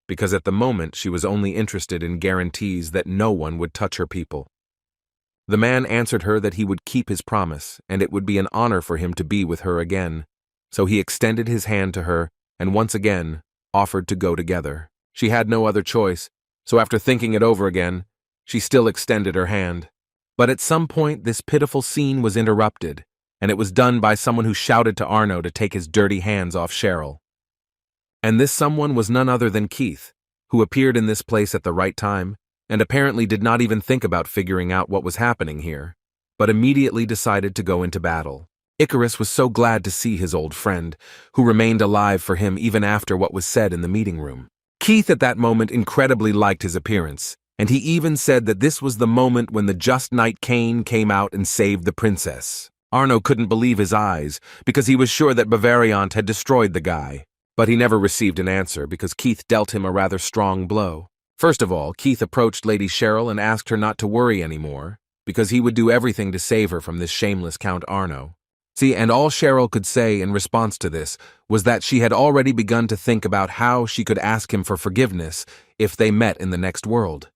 because at the moment she was only interested in guarantees that no one would touch her people. The man answered her that he would keep his promise, and it would be an honor for him to be with her again. So he extended his hand to her, and once again offered to go together. She had no other choice, so after thinking it over again, she still extended her hand. But at some point this pitiful scene was interrupted, and it was done by someone who shouted to Arno to take his dirty hands off Cheryl. And this someone was none other than Keith, who appeared in this place at the right time, and apparently did not even think about figuring out what was happening here, but immediately decided to go into battle. Icarus was so glad to see his old friend, who remained alive for him even after what was said in the meeting room. Keith at that moment incredibly liked his appearance, and he even said that this was the moment when the just knight Kane came out and saved the princess. Arno couldn't believe his eyes, because he was sure that Bavariant had destroyed the guy. But he never received an answer because Keith dealt him a rather strong blow. First of all, Keith approached Lady Cheryl and asked her not to worry anymore, because he would do everything to save her from this shameless Count Arno. See, and all Cheryl could say in response to this was that she had already begun to think about how she could ask him for forgiveness if they met in the next world.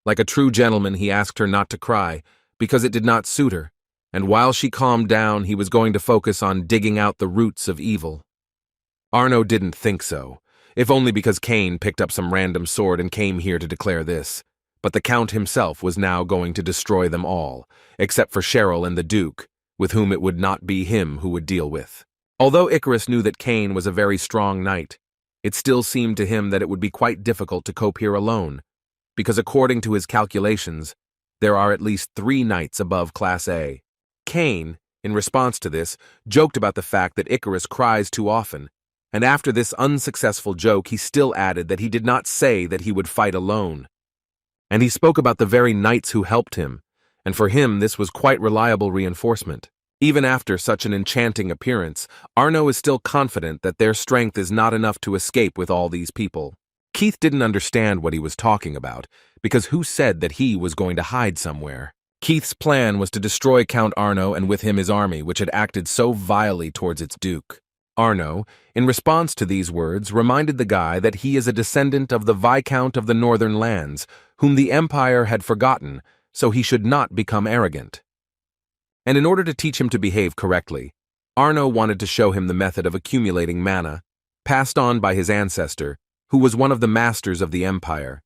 Like a true gentleman, he asked her not to cry, because it did not suit her, and while she calmed down, he was going to focus on digging out the roots of evil. Arno didn't think so, if only because Cain picked up some random sword and came here to declare this. But the Count himself was now going to destroy them all, except for Cheryl and the Duke, with whom it would not be him who would deal with. Although Icarus knew that Cain was a very strong knight, it still seemed to him that it would be quite difficult to cope here alone, because according to his calculations, there are at least 3 knights above Class A. Cain, in response to this, joked about the fact that Icarus cries too often, and after this unsuccessful joke he still added that he did not say that he would fight alone. And he spoke about the very knights who helped him, and for him this was quite reliable reinforcement. Even after such an enchanting appearance, Arno is still confident that their strength is not enough to escape with all these people. Keith didn't understand what he was talking about, because who said that he was going to hide somewhere? Keith's plan was to destroy Count Arno and with him his army, which had acted so vilely towards its duke. Arno, in response to these words, reminded the guy that he is a descendant of the Viscount of the Northern Lands, whom the Empire had forgotten, so he should not become arrogant. And in order to teach him to behave correctly, Arno wanted to show him the method of accumulating mana, passed on by his ancestor, who was one of the masters of the Empire.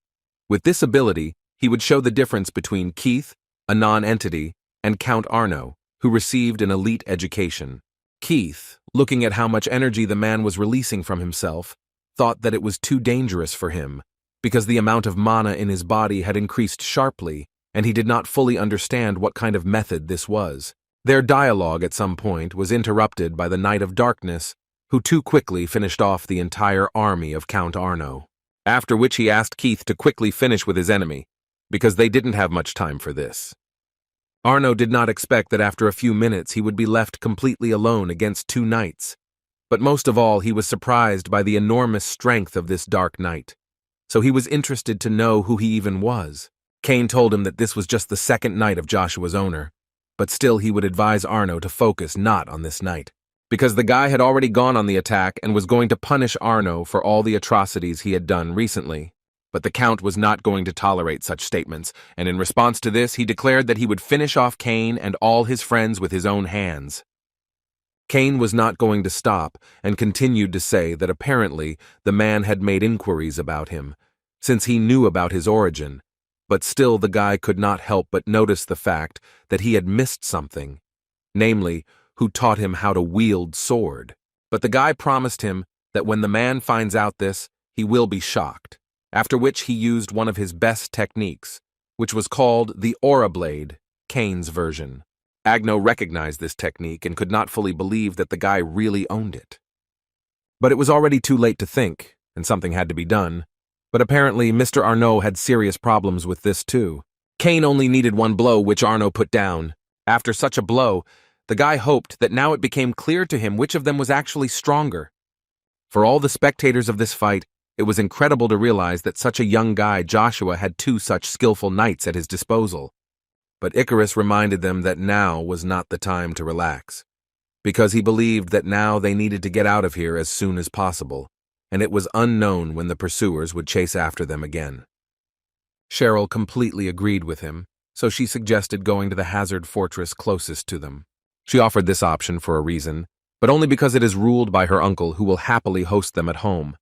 With this ability, he would show the difference between Keith, a non-entity, and Count Arno, who received an elite education. Keith, looking at how much energy the man was releasing from himself, thought that it was too dangerous for him, because the amount of mana in his body had increased sharply, and he did not fully understand what kind of method this was. Their dialogue at some point was interrupted by the Knight of Darkness, who too quickly finished off the entire army of Count Arno. After which he asked Keith to quickly finish with his enemy, because they didn't have much time for this. Arno did not expect that after a few minutes he would be left completely alone against 2 knights, but most of all he was surprised by the enormous strength of this dark knight, so he was interested to know who he even was. Cain told him that this was just the 2nd knight of Joshua's owner, but still he would advise Arno to focus not on this knight, because the guy had already gone on the attack and was going to punish Arno for all the atrocities he had done recently. But the Count was not going to tolerate such statements, and in response to this he declared that he would finish off Cain and all his friends with his own hands. Cain was not going to stop and continued to say that apparently the man had made inquiries about him, since he knew about his origin, but still the guy could not help but notice the fact that he had missed something, namely, who taught him how to wield sword. But the guy promised him that when the man finds out this, he will be shocked, after which he used one of his best techniques, which was called the Aura Blade, Cain's version. Agno recognized this technique and could not fully believe that the guy really owned it. But it was already too late to think, and something had to be done. But apparently Mr. Arno had serious problems with this too. Cain only needed one blow, which Arno put down. After such a blow, the guy hoped that now it became clear to him which of them was actually stronger. For all the spectators of this fight, it was incredible to realize that such a young guy, Joshua, had 2 such skillful knights at his disposal. But Icarus reminded them that now was not the time to relax, because he believed that now they needed to get out of here as soon as possible, and it was unknown when the pursuers would chase after them again. Cheryl completely agreed with him, so she suggested going to the Hazard Fortress closest to them. She offered this option for a reason, but only because it is ruled by her uncle, who will happily host them at home.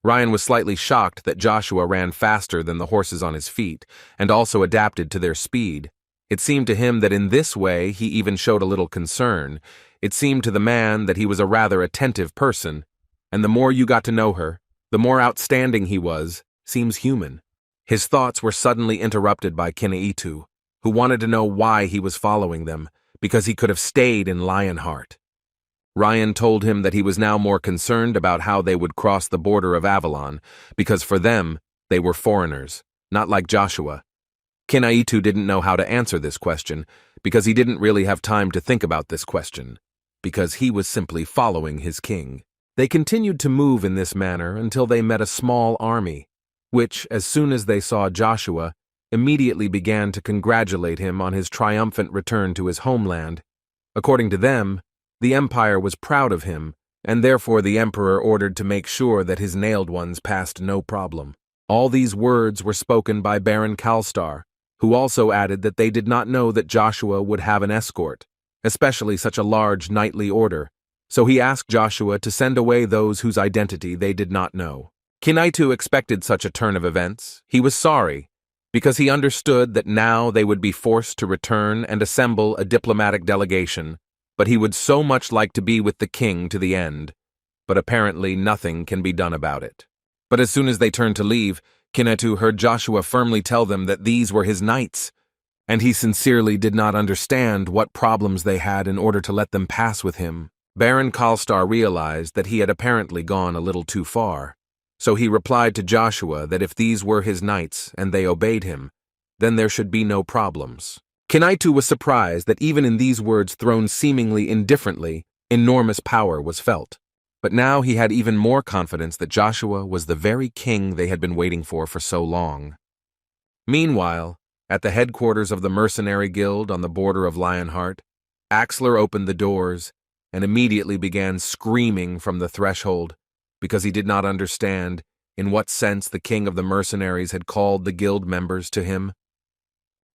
Ryan was slightly shocked that Joshua ran faster than the horses on his feet, and also adapted to their speed. It seemed to him that in this way he even showed a little concern. It seemed to the man that he was a rather attentive person, and the more you got to know her, the more outstanding he was, seems human. His thoughts were suddenly interrupted by Kinaitu, who wanted to know why he was following them, because he could have stayed in Lionheart. Ryan told him that he was now more concerned about how they would cross the border of Avalon, because for them, they were foreigners, not like Joshua. Kinaitu didn't know how to answer this question, because he didn't really have time to think about this question, because he was simply following his king. They continued to move in this manner until they met a small army, which, as soon as they saw Joshua, immediately began to congratulate him on his triumphant return to his homeland. According to them, the empire was proud of him, and therefore the emperor ordered to make sure that his nailed ones passed no problem. All these words were spoken by Baron Kalstar, who also added that they did not know that Joshua would have an escort, especially such a large knightly order, so he asked Joshua to send away those whose identity they did not know. Kinaitu expected such a turn of events. He was sorry, because he understood that now they would be forced to return and assemble a diplomatic delegation, but he would so much like to be with the king to the end. But apparently nothing can be done about it. But as soon as they turned to leave, Kinaitu heard Joshua firmly tell them that these were his knights, and he sincerely did not understand what problems they had in order to let them pass with him. Baron Kalstar realized that he had apparently gone a little too far, so he replied to Joshua that if these were his knights and they obeyed him, then there should be no problems. Kinaitu was surprised that even in these words thrown seemingly indifferently, enormous power was felt. But now he had even more confidence that Joshua was the very king they had been waiting for so long. Meanwhile, at the headquarters of the mercenary guild on the border of Lionheart, Axler opened the doors and immediately began screaming from the threshold because he did not understand in what sense the king of the mercenaries had called the guild members to him.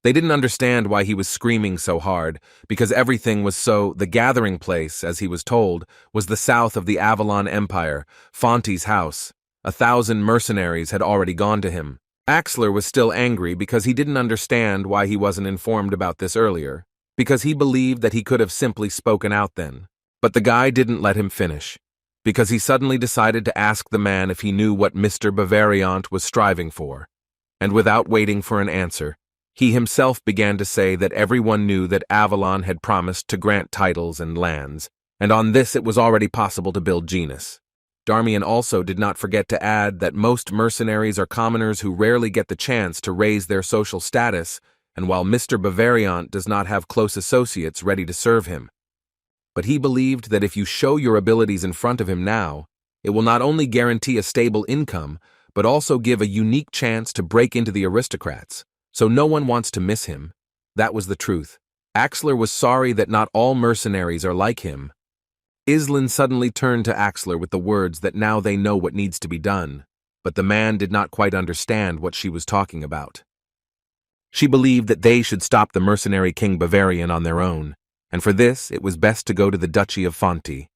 They didn't understand why he was screaming so hard, because everything was so. The gathering place, as he was told, was the south of the Avalon Empire, Fonte's house. 1,000 mercenaries had already gone to him. Axler was still angry because he didn't understand why he wasn't informed about this earlier, because he believed that he could have simply spoken out then. But the guy didn't let him finish, because he suddenly decided to ask the man if he knew what Mr. Bavariant was striving for. And without waiting for an answer, he himself began to say that everyone knew that Avalon had promised to grant titles and lands, and on this it was already possible to build genus. Darmian also did not forget to add that most mercenaries are commoners who rarely get the chance to raise their social status, and while Mr. Bavariant does not have close associates ready to serve him. But he believed that if you show your abilities in front of him now, it will not only guarantee a stable income, but also give a unique chance to break into the aristocrats. So no one wants to miss him. That was the truth. Axler was sorry that not all mercenaries are like him. Islin suddenly turned to Axler with the words that now they know what needs to be done, but the man did not quite understand what she was talking about. She believed that they should stop the mercenary King Bavarian on their own, and for this it was best to go to the Duchy of Fonte.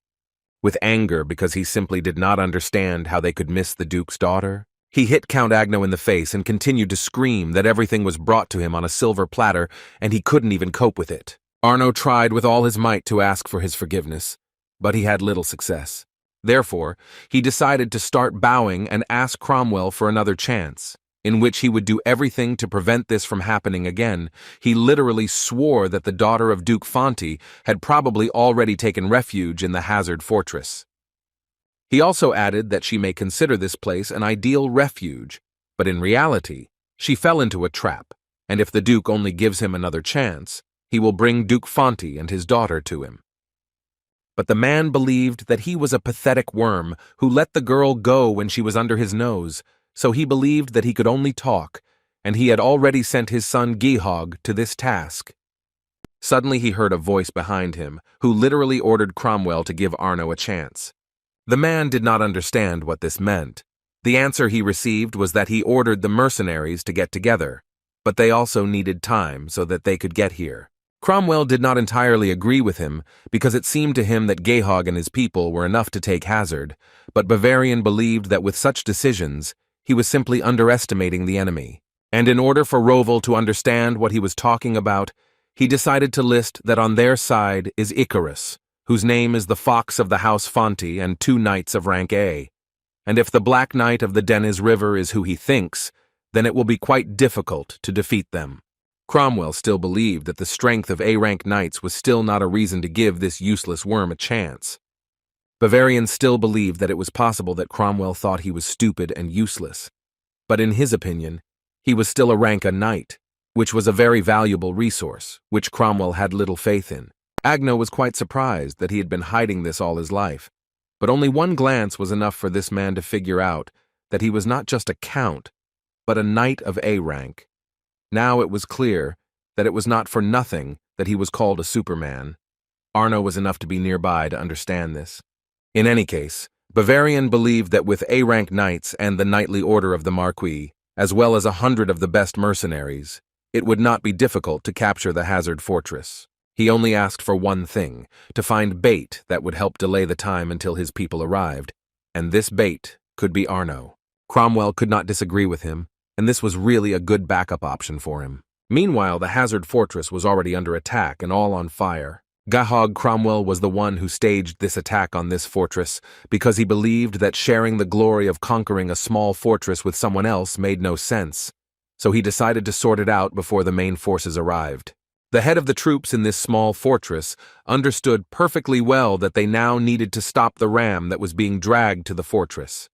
With anger because he simply did not understand how they could miss the Duke's daughter, he hit Count Agno in the face and continued to scream that everything was brought to him on a silver platter and he couldn't even cope with it. Arno tried with all his might to ask for his forgiveness, but he had little success. Therefore, he decided to start bowing and ask Cromwell for another chance, in which he would do everything to prevent this from happening again. He literally swore that the daughter of Duke Fonte had probably already taken refuge in the Hazard Fortress. He also added that she may consider this place an ideal refuge, but in reality, she fell into a trap, and if the Duke only gives him another chance, he will bring Duke Fonte and his daughter to him. But the man believed that he was a pathetic worm who let the girl go when she was under his nose, so he believed that he could only talk, and he had already sent his son Gihog to this task. Suddenly he heard a voice behind him, who literally ordered Cromwell to give Arno a chance. The man did not understand what this meant. The answer he received was that he ordered the mercenaries to get together, but they also needed time so that they could get here. Cromwell did not entirely agree with him because it seemed to him that Gehog and his people were enough to take Hazard, but Bavarian believed that with such decisions, he was simply underestimating the enemy. And in order for Roval to understand what he was talking about, he decided to list that on their side is Icarus, whose name is the Fox of the House Fonte and 2 knights of rank A. And if the Black Knight of the Deniz River is who he thinks, then it will be quite difficult to defeat them. Cromwell still believed that the strength of A-rank knights was still not a reason to give this useless worm a chance. Bavarian still believed that it was possible that Cromwell thought he was stupid and useless. But in his opinion, he was still a rank A knight, which was a very valuable resource, which Cromwell had little faith in. Agno was quite surprised that he had been hiding this all his life, but only one glance was enough for this man to figure out that he was not just a count, but a knight of A rank. Now it was clear that it was not for nothing that he was called a Superman. Arno was enough to be nearby to understand this. In any case, Bavarian believed that with A-rank knights and the knightly order of the Marquis, as well as 100 of the best mercenaries, it would not be difficult to capture the Hazard Fortress. He only asked for one thing, to find bait that would help delay the time until his people arrived, and this bait could be Arno. Cromwell could not disagree with him, and this was really a good backup option for him. Meanwhile, the Hazard Fortress was already under attack and all on fire. Gahog Cromwell was the one who staged this attack on this fortress because he believed that sharing the glory of conquering a small fortress with someone else made no sense, so he decided to sort it out before the main forces arrived. The head of the troops in this small fortress understood perfectly well that they now needed to stop the ram that was being dragged to the fortress.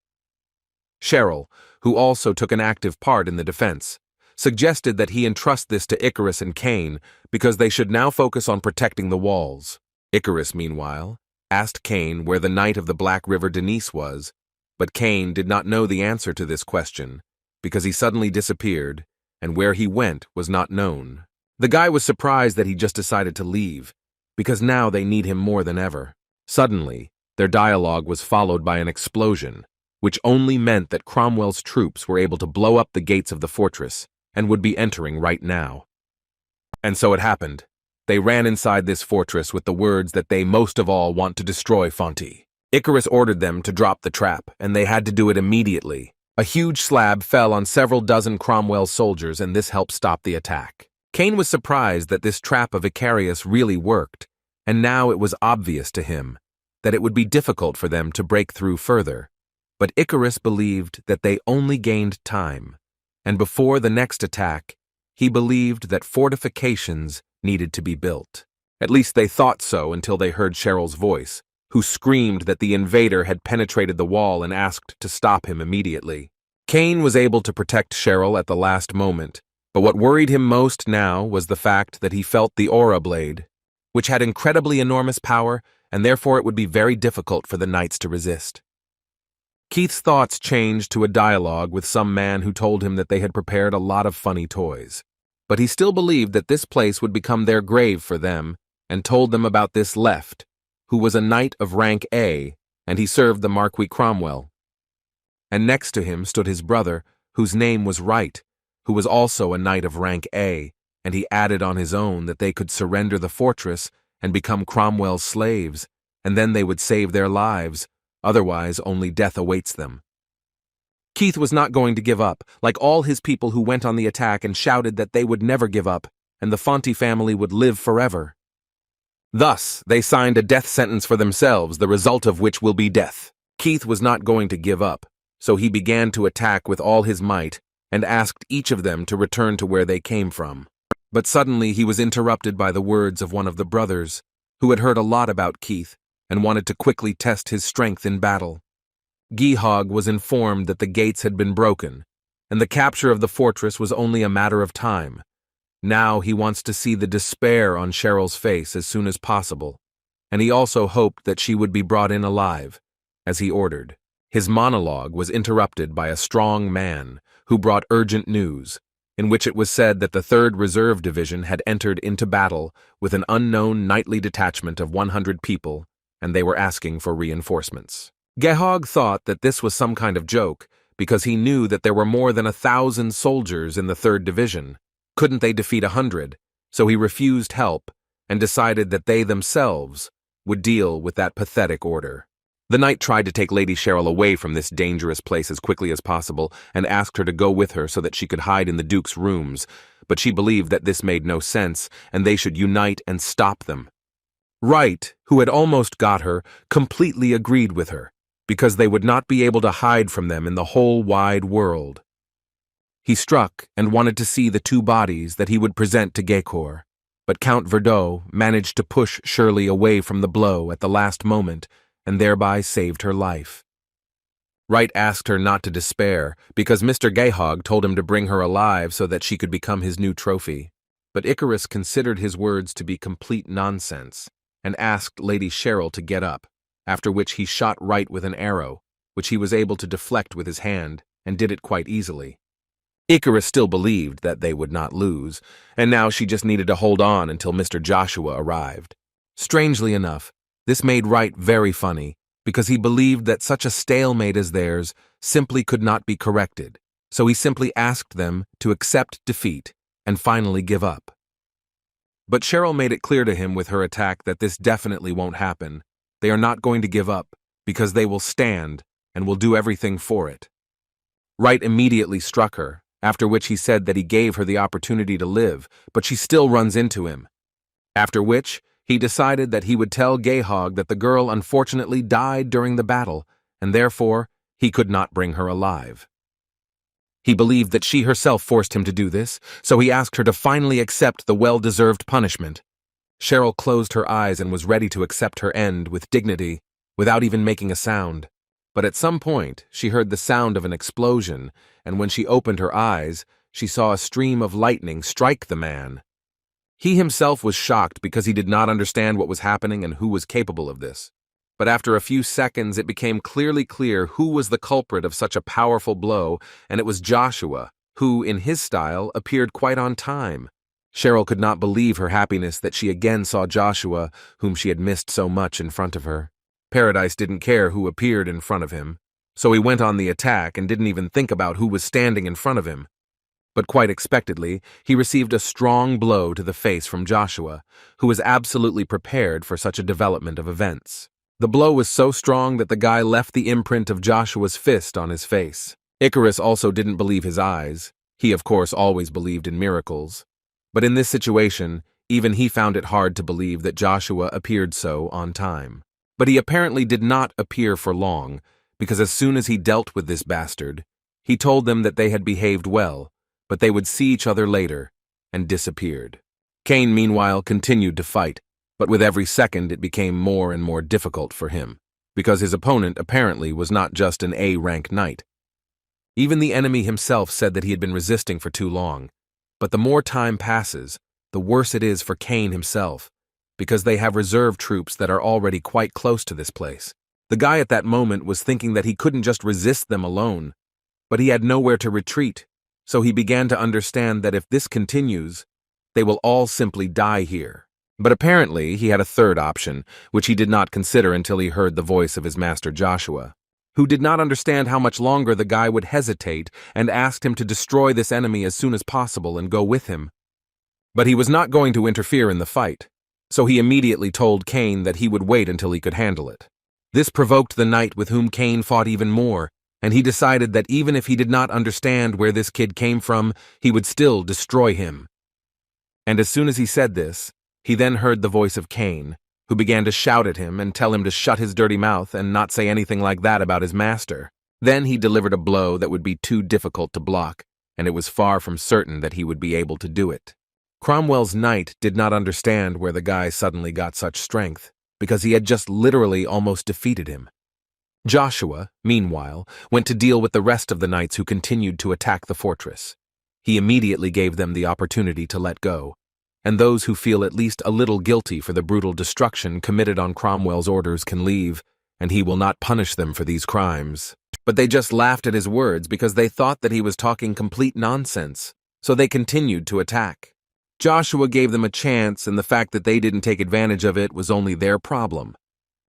Cheryl, who also took an active part in the defense, suggested that he entrust this to Icarus and Cain because they should now focus on protecting the walls. Icarus, meanwhile, asked Cain where the Knight of the Black River Denise was, but Cain did not know the answer to this question because he suddenly disappeared, and where he went was not known. The guy was surprised that he just decided to leave, because now they need him more than ever. Suddenly, their dialogue was followed by an explosion, which only meant that Cromwell's troops were able to blow up the gates of the fortress and would be entering right now. And so it happened. They ran inside this fortress with the words that they most of all want to destroy Fonty. Icarus ordered them to drop the trap, and they had to do it immediately. A huge slab fell on several dozen Cromwell soldiers, and this helped stop the attack. Cain was surprised that this trap of Icarius really worked, and now it was obvious to him that it would be difficult for them to break through further. But Icarus believed that they only gained time, and before the next attack, he believed that fortifications needed to be built. At least they thought so until they heard Cheryl's voice, who screamed that the invader had penetrated the wall and asked to stop him immediately. Cain was able to protect Cheryl at the last moment, but what worried him most now was the fact that he felt the aura blade, which had incredibly enormous power, and therefore it would be very difficult for the knights to resist. Keith's thoughts changed to a dialogue with some man who told him that they had prepared a lot of funny toys. But he still believed that this place would become their grave for them, and told them about this Left, who was a knight of rank A, and he served the Marquis Cromwell. And next to him stood his brother, whose name was Wright, who was also a knight of rank A, and he added on his own that they could surrender the fortress and become Cromwell's slaves, and then they would save their lives. Otherwise, only death awaits them. Keith was not going to give up, like all his people who went on the attack and shouted that they would never give up, and the Fonty family would live forever. Thus, they signed a death sentence for themselves, the result of which will be death. Keith was not going to give up, so he began to attack with all his might and asked each of them to return to where they came from. But suddenly he was interrupted by the words of one of the brothers, who had heard a lot about Keith and wanted to quickly test his strength in battle. Gehog was informed that the gates had been broken, and the capture of the fortress was only a matter of time. Now he wants to see the despair on Cheryl's face as soon as possible, and he also hoped that she would be brought in alive, as he ordered. His monologue was interrupted by a strong man who brought urgent news, in which it was said that the 3rd Reserve Division had entered into battle with an unknown knightly detachment of 100 people, and they were asking for reinforcements. Gehog thought that this was some kind of joke, because he knew that there were more than 1,000 soldiers in the 3rd Division. Couldn't they defeat 100? So he refused help, and decided that they themselves would deal with that pathetic order. The knight tried to take Lady Cheryl away from this dangerous place as quickly as possible, and asked her to go with her so that she could hide in the Duke's rooms, but she believed that this made no sense, and they should unite and stop them. Wright, who had almost got her, completely agreed with her, because they would not be able to hide from them in the whole wide world. He struck and wanted to see the 2 bodies that he would present to Gecor, but Count Verdot managed to push Shirley away from the blow at the last moment and thereby saved her life. Wright asked her not to despair, because Mr. Gehog told him to bring her alive so that she could become his new trophy. But Icarus considered his words to be complete nonsense, and asked Lady Cheryl to get up, after which he shot Wright with an arrow, which he was able to deflect with his hand, and did it quite easily. Icarus still believed that they would not lose, and now she just needed to hold on until Mr. Joshua arrived. Strangely enough, this made Wright very funny, because he believed that such a stalemate as theirs simply could not be corrected, so he simply asked them to accept defeat and finally give up. But Cheryl made it clear to him with her attack that this definitely won't happen. They are not going to give up, because they will stand and will do everything for it. Wright immediately struck her, after which he said that he gave her the opportunity to live, but she still runs into him. After which, he decided that he would tell Gayhog that the girl unfortunately died during the battle, and therefore he could not bring her alive. He believed that she herself forced him to do this, so he asked her to finally accept the well-deserved punishment. Cheryl closed her eyes and was ready to accept her end with dignity, without even making a sound. But at some point, she heard the sound of an explosion, and when she opened her eyes, she saw a stream of lightning strike the man. He himself was shocked because he did not understand what was happening and who was capable of this. But after a few seconds, it became clearly clear who was the culprit of such a powerful blow, and it was Joshua, who, in his style, appeared quite on time. Cheryl could not believe her happiness that she again saw Joshua, whom she had missed so much, in front of her. Paradise didn't care who appeared in front of him, so he went on the attack and didn't even think about who was standing in front of him. But quite expectedly, he received a strong blow to the face from Joshua, who was absolutely prepared for such a development of events. The blow was so strong that the guy left the imprint of Joshua's fist on his face. Icarus also didn't believe his eyes. He, of course, always believed in miracles. But in this situation, even he found it hard to believe that Joshua appeared so on time. But he apparently did not appear for long, because as soon as he dealt with this bastard, he told them that they had behaved well, but they would see each other later, and disappeared. Cain, meanwhile, continued to fight, but with every second it became more and more difficult for him, because his opponent apparently was not just an A-rank knight. Even the enemy himself said that he had been resisting for too long, but the more time passes, the worse it is for Cain himself, because they have reserve troops that are already quite close to this place. The guy at that moment was thinking that he couldn't just resist them alone, but he had nowhere to retreat, so he began to understand that if this continues, they will all simply die here. But apparently he had a third option, which he did not consider until he heard the voice of his master Joshua, who did not understand how much longer the guy would hesitate and asked him to destroy this enemy as soon as possible and go with him. But he was not going to interfere in the fight, so he immediately told Cain that he would wait until he could handle it. This provoked the knight with whom Cain fought even more, and he decided that even if he did not understand where this kid came from, he would still destroy him. And as soon as he said this, he then heard the voice of Cain, who began to shout at him and tell him to shut his dirty mouth and not say anything like that about his master. Then he delivered a blow that would be too difficult to block, and it was far from certain that he would be able to do it. Cromwell's knight did not understand where the guy suddenly got such strength, because he had just literally almost defeated him. Joshua, meanwhile, went to deal with the rest of the knights who continued to attack the fortress. He immediately gave them the opportunity to let go, and those who feel at least a little guilty for the brutal destruction committed on Cromwell's orders can leave, and he will not punish them for these crimes. But they just laughed at his words because they thought that he was talking complete nonsense, so they continued to attack. Joshua gave them a chance, and the fact that they didn't take advantage of it was only their problem.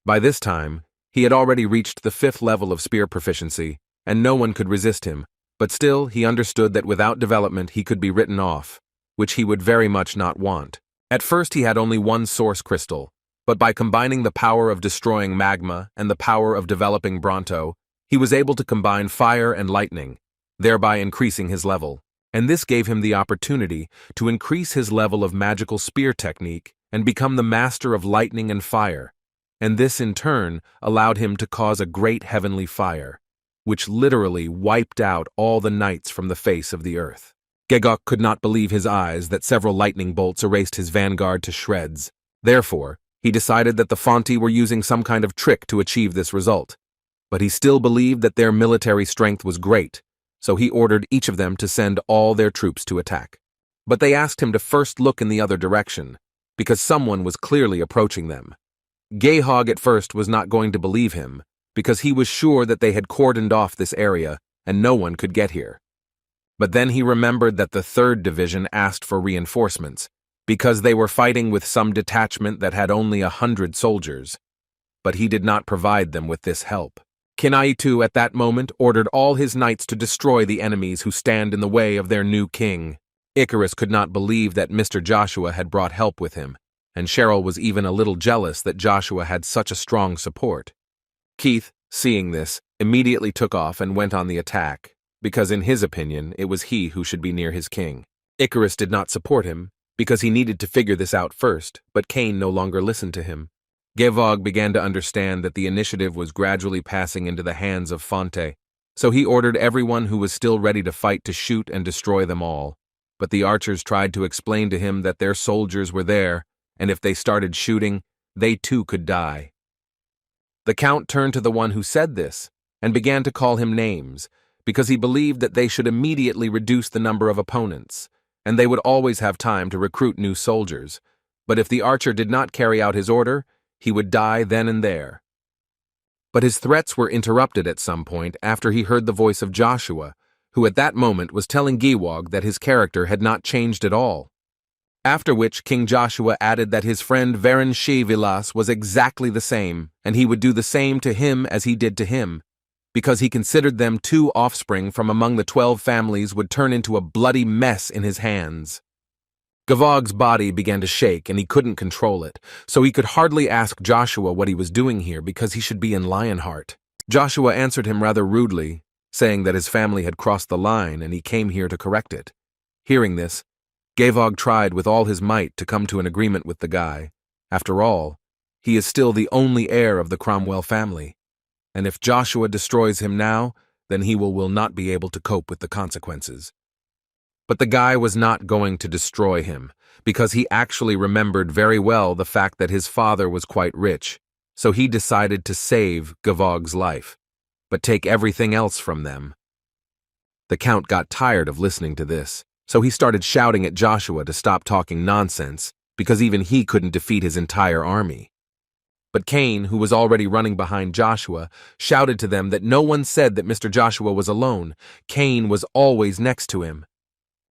By this time, he had already reached the 5th level of spear proficiency, and no one could resist him, but still he understood that without development he could be written off, which he would very much not want. At first he had only one source crystal, but by combining the power of destroying magma and the power of developing Bronto, he was able to combine fire and lightning, thereby increasing his level. And this gave him the opportunity to increase his level of magical spear technique and become the master of lightning and fire, and this in turn allowed him to cause a great heavenly fire, which literally wiped out all the knights from the face of the earth. Gegok could not believe his eyes that several lightning bolts erased his vanguard to shreds. Therefore, he decided that the Fonti were using some kind of trick to achieve this result. But he still believed that their military strength was great, so he ordered each of them to send all their troops to attack. But they asked him to first look in the other direction, because someone was clearly approaching them. Gayhog at first was not going to believe him, because he was sure that they had cordoned off this area and no one could get here. But then he remembered that the 3rd Division asked for reinforcements, because they were fighting with some detachment that had only 100 soldiers. But he did not provide them with this help. Kinaitu at that moment ordered all his knights to destroy the enemies who stand in the way of their new king. Icarus could not believe that Mr. Joshua had brought help with him, and Cheryl was even a little jealous that Joshua had such a strong support. Keith, seeing this, immediately took off and went on the attack, because in his opinion it was he who should be near his king. Icarus did not support him, because he needed to figure this out first, but Cain no longer listened to him. Gevog began to understand that the initiative was gradually passing into the hands of Fonte, so he ordered everyone who was still ready to fight to shoot and destroy them all. But the archers tried to explain to him that their soldiers were there, and if they started shooting, they too could die. The Count turned to the one who said this, and began to call him names, because he believed that they should immediately reduce the number of opponents, and they would always have time to recruit new soldiers. But if the archer did not carry out his order, he would die then and there. But his threats were interrupted at some point after he heard the voice of Joshua, who at that moment was telling Giwog that his character had not changed at all. After which King Joshua added that his friend Varen Vilas was exactly the same, and he would do the same to him as he did to him, because he considered them 2 offspring from among the 12 families would turn into a bloody mess in his hands. Gavog's body began to shake and he couldn't control it, so he could hardly ask Joshua what he was doing here because he should be in Lionheart. Joshua answered him rather rudely, saying that his family had crossed the line and he came here to correct it. Hearing this, Gavog tried with all his might to come to an agreement with the guy. After all, he is still the only heir of the Cromwell family, and if Joshua destroys him now, then he will not be able to cope with the consequences. But the guy was not going to destroy him, because he actually remembered very well the fact that his father was quite rich, so he decided to save Gavog's life, but take everything else from them. The Count got tired of listening to this, so he started shouting at Joshua to stop talking nonsense, because even he couldn't defeat his entire army. But Cain, who was already running behind Joshua, shouted to them that no one said that Mr. Joshua was alone. Cain was always next to him,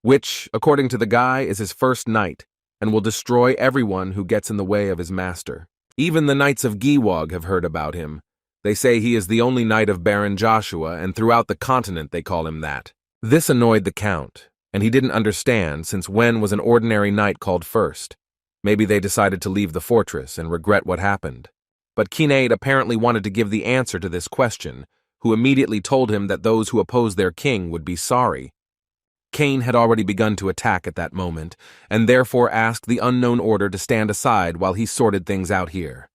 which, according to the guy, is his first knight, and will destroy everyone who gets in the way of his master. Even the knights of Giwog have heard about him. They say he is the only knight of Baron Joshua, and throughout the continent they call him that. This annoyed the Count, and he didn't understand since when was an ordinary knight called first. Maybe they decided to leave the fortress and regret what happened. But Kinade apparently wanted to give the answer to this question, who immediately told him that those who opposed their king would be sorry. Cain had already begun to attack at that moment, and therefore asked the unknown order to stand aside while he sorted things out here.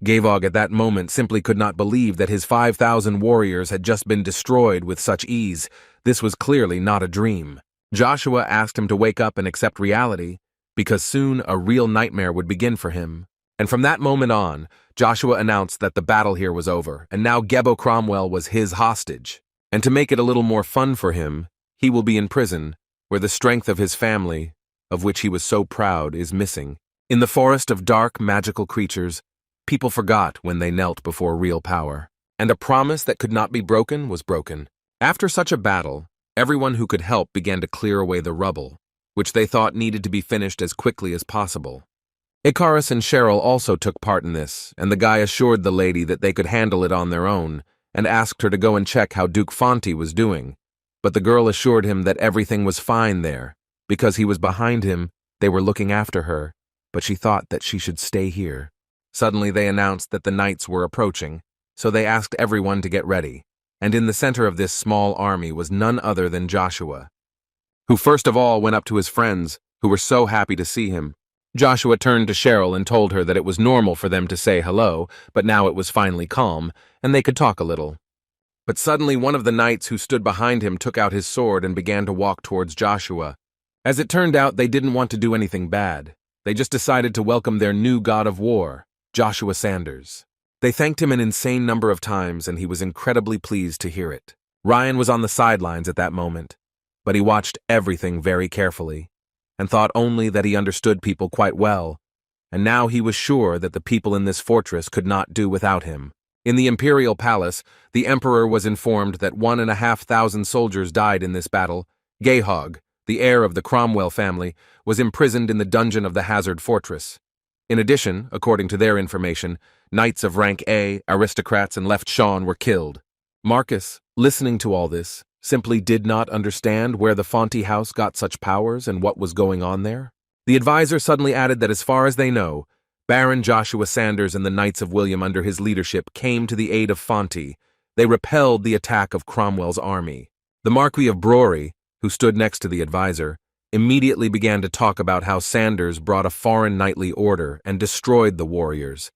Gavog at that moment simply could not believe that his 5,000 warriors had just been destroyed with such ease. This was clearly not a dream. Joshua asked him to wake up and accept reality, because soon a real nightmare would begin for him. And from that moment on, Joshua announced that the battle here was over, and now Gebo Cromwell was his hostage. And to make it a little more fun for him, he will be in prison, where the strength of his family, of which he was so proud, is missing. In the forest of dark, magical creatures, people forgot when they knelt before real power, and a promise that could not be broken was broken. After such a battle, everyone who could help began to clear away the rubble, which they thought needed to be finished as quickly as possible. Icarus and Cheryl also took part in this, and the guy assured the lady that they could handle it on their own, and asked her to go and check how Duke Fonte was doing. But the girl assured him that everything was fine there. Because he was behind him, they were looking after her, but she thought that she should stay here. Suddenly they announced that the knights were approaching, so they asked everyone to get ready, and in the center of this small army was none other than Joshua, who first of all went up to his friends, who were so happy to see him. Joshua turned to Cheryl and told her that it was normal for them to say hello, but now it was finally calm, and they could talk a little. But suddenly one of the knights who stood behind him took out his sword and began to walk towards Joshua. As it turned out, they didn't want to do anything bad. They just decided to welcome their new god of war, Joshua Sanders. They thanked him an insane number of times, and he was incredibly pleased to hear it. Ryan was on the sidelines at that moment, but he watched everything very carefully, and thought only that he understood people quite well, and now he was sure that the people in this fortress could not do without him. In the imperial palace, the emperor was informed that 1,500 soldiers died in this battle, Gayhog, the heir of the Cromwell family, was imprisoned in the dungeon of the Hazard Fortress. In addition, according to their information, knights of rank A, aristocrats, and Left Shawn were killed. Marcus, listening to all this, simply did not understand where the Fonte house got such powers and what was going on there. The advisor suddenly added that as far as they know, Baron Joshua Sanders and the Knights of William under his leadership came to the aid of Fonte. They repelled the attack of Cromwell's army. The Marquis of Brory, who stood next to the advisor, immediately began to talk about how Sanders brought a foreign knightly order and destroyed the warriors,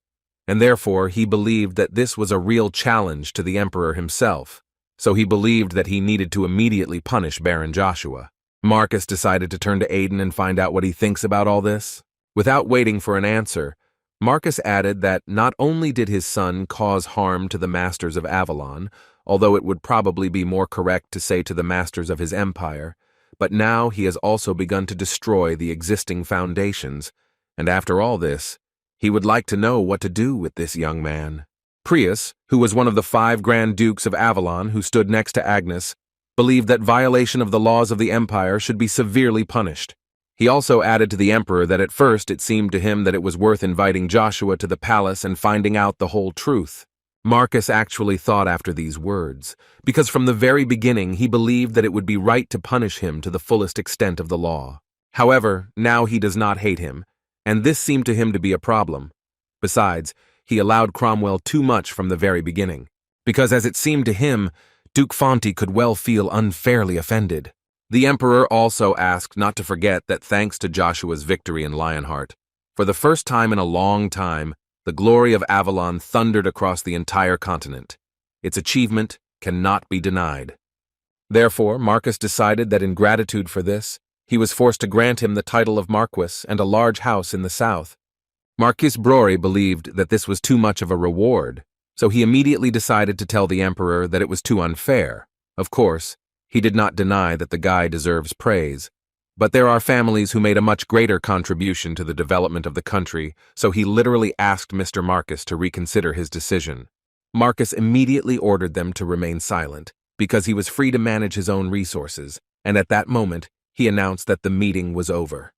and therefore he believed that this was a real challenge to the emperor himself, so he believed that he needed to immediately punish Baron Joshua. Marcus decided to turn to Aiden and find out what he thinks about all this. Without waiting for an answer, Marcus added that not only did his son cause harm to the masters of Avalon, although it would probably be more correct to say to the masters of his empire, but now he has also begun to destroy the existing foundations, and after all this, he would like to know what to do with this young man. Prius, who was one of the 5 Grand Dukes of Avalon who stood next to Agnes, believed that violation of the laws of the empire should be severely punished. He also added to the emperor that at first it seemed to him that it was worth inviting Joshua to the palace and finding out the whole truth. Marcus actually thought after these words, because from the very beginning he believed that it would be right to punish him to the fullest extent of the law. However, now he does not hate him, and this seemed to him to be a problem. Besides, he allowed Cromwell too much from the very beginning, because as it seemed to him, Duke Fonte could well feel unfairly offended. The emperor also asked not to forget that thanks to Joshua's victory in Lionheart, for the first time in a long time, the glory of Avalon thundered across the entire continent. Its achievement cannot be denied. Therefore, Marcus decided that in gratitude for this, he was forced to grant him the title of Marquis and a large house in the south. Marquis Brory believed that this was too much of a reward, so he immediately decided to tell the emperor that it was too unfair. Of course, he did not deny that the guy deserves praise, but there are families who made a much greater contribution to the development of the country, so he literally asked Mr. Marcus to reconsider his decision. Marcus immediately ordered them to remain silent, because he was free to manage his own resources, and at that moment, he announced that the meeting was over.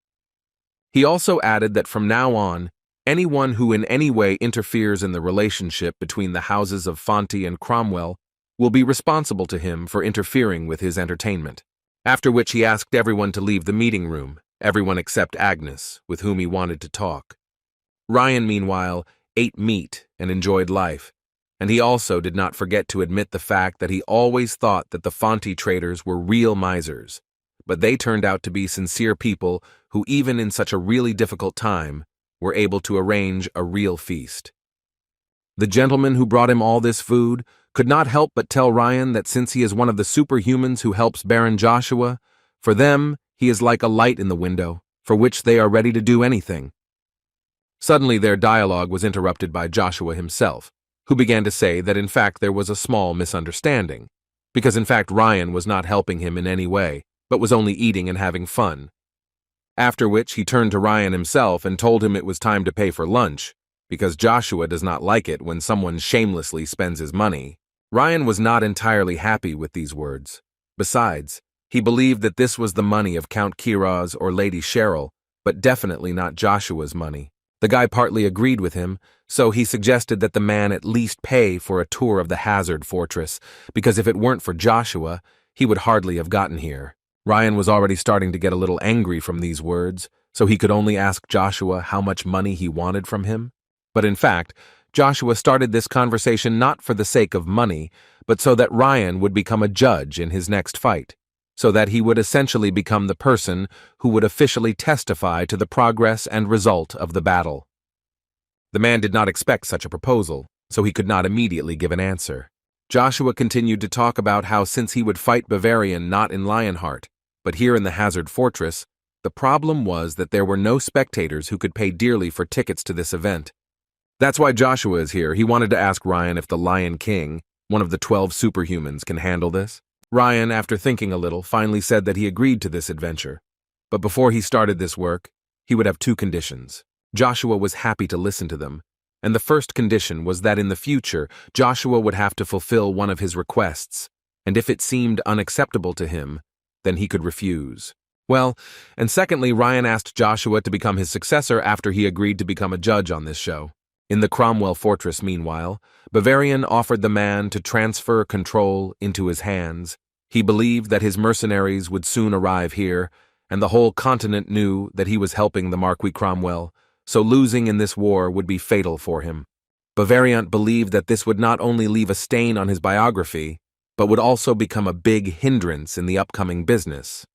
He also added that from now on, anyone who in any way interferes in the relationship between the houses of Fonte and Cromwell will be responsible to him for interfering with his entertainment. After which he asked everyone to leave the meeting room, everyone except Agnes, with whom he wanted to talk. Ryan, meanwhile, ate meat and enjoyed life, and he also did not forget to admit the fact that he always thought that the Fonte traders were real misers, but they turned out to be sincere people who, even in such a really difficult time, were able to arrange a real feast. The gentleman who brought him all this food could not help but tell Ryan that since he is one of the superhumans who helps Baron Joshua, for them he is like a light in the window, for which they are ready to do anything. Suddenly their dialogue was interrupted by Joshua himself, who began to say that in fact there was a small misunderstanding, because in fact Ryan was not helping him in any way, but was only eating and having fun. After which he turned to Ryan himself and told him it was time to pay for lunch, because Joshua does not like it when someone shamelessly spends his money. Ryan was not entirely happy with these words. Besides, he believed that this was the money of Count Kiraz or Lady Cheryl, but definitely not Joshua's money. The guy partly agreed with him, so he suggested that the man at least pay for a tour of the Hazard Fortress, because if it weren't for Joshua, he would hardly have gotten here. Ryan was already starting to get a little angry from these words, so he could only ask Joshua how much money he wanted from him. But in fact, Joshua started this conversation not for the sake of money, but so that Ryan would become a judge in his next fight, so that he would essentially become the person who would officially testify to the progress and result of the battle. The man did not expect such a proposal, so he could not immediately give an answer. Joshua continued to talk about how since he would fight Bavarian not in Lionheart, but here in the Hazard Fortress, the problem was that there were no spectators who could pay dearly for tickets to this event. That's why Joshua is here. He wanted to ask Ryan if the Lion King, one of the 12 superhumans, can handle this. Ryan, after thinking a little, finally said that he agreed to this adventure. But before he started this work, he would have 2 conditions. Joshua was happy to listen to them, and the first condition was that in the future, Joshua would have to fulfill one of his requests, and if it seemed unacceptable to him, then he could refuse. Well, and secondly, Ryan asked Joshua to become his successor after he agreed to become a judge on this show. In the Cromwell fortress, meanwhile, Bavarian offered the man to transfer control into his hands. He believed that his mercenaries would soon arrive here, and the whole continent knew that he was helping the Marquis Cromwell, so losing in this war would be fatal for him. Bavarian believed that this would not only leave a stain on his biography, but would also become a big hindrance in the upcoming business.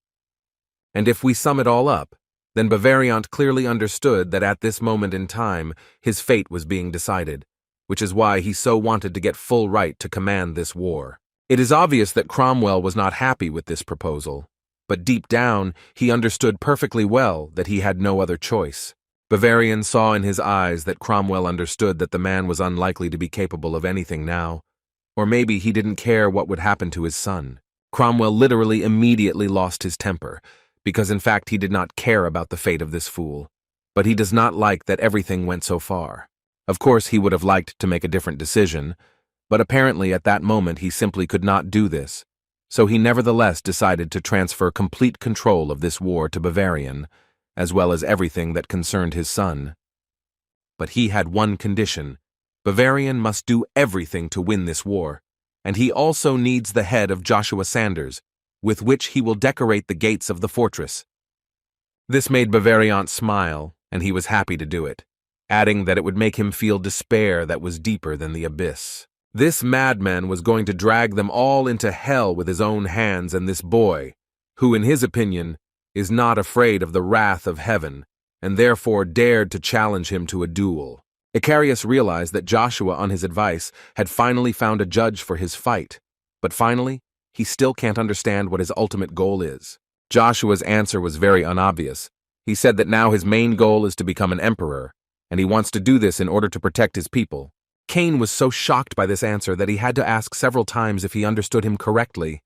And if we sum it all up, then Bavarian clearly understood that at this moment in time, his fate was being decided, which is why he so wanted to get full right to command this war. It is obvious that Cromwell was not happy with this proposal, but deep down, he understood perfectly well that he had no other choice. Bavarian saw in his eyes that Cromwell understood that the man was unlikely to be capable of anything now, or maybe he didn't care what would happen to his son. Cromwell literally immediately lost his temper, because in fact he did not care about the fate of this fool. But he does not like that everything went so far. Of course, he would have liked to make a different decision, but apparently at that moment he simply could not do this, so he nevertheless decided to transfer complete control of this war to Bavarian, as well as everything that concerned his son. But he had one condition. Bavarian must do everything to win this war, and he also needs the head of Joshua Sanders, with which he will decorate the gates of the fortress. This made Bavarian smile, and he was happy to do it, adding that it would make him feel despair that was deeper than the abyss. This madman was going to drag them all into hell with his own hands, and this boy, who in his opinion is not afraid of the wrath of heaven, and therefore dared to challenge him to a duel. Icarius realized that Joshua, on his advice, had finally found a judge for his fight, but finally, he still can't understand what his ultimate goal is. Joshua's answer was very unobvious. He said that now his main goal is to become an emperor, and he wants to do this in order to protect his people. Cain was so shocked by this answer that he had to ask several times if he understood him correctly.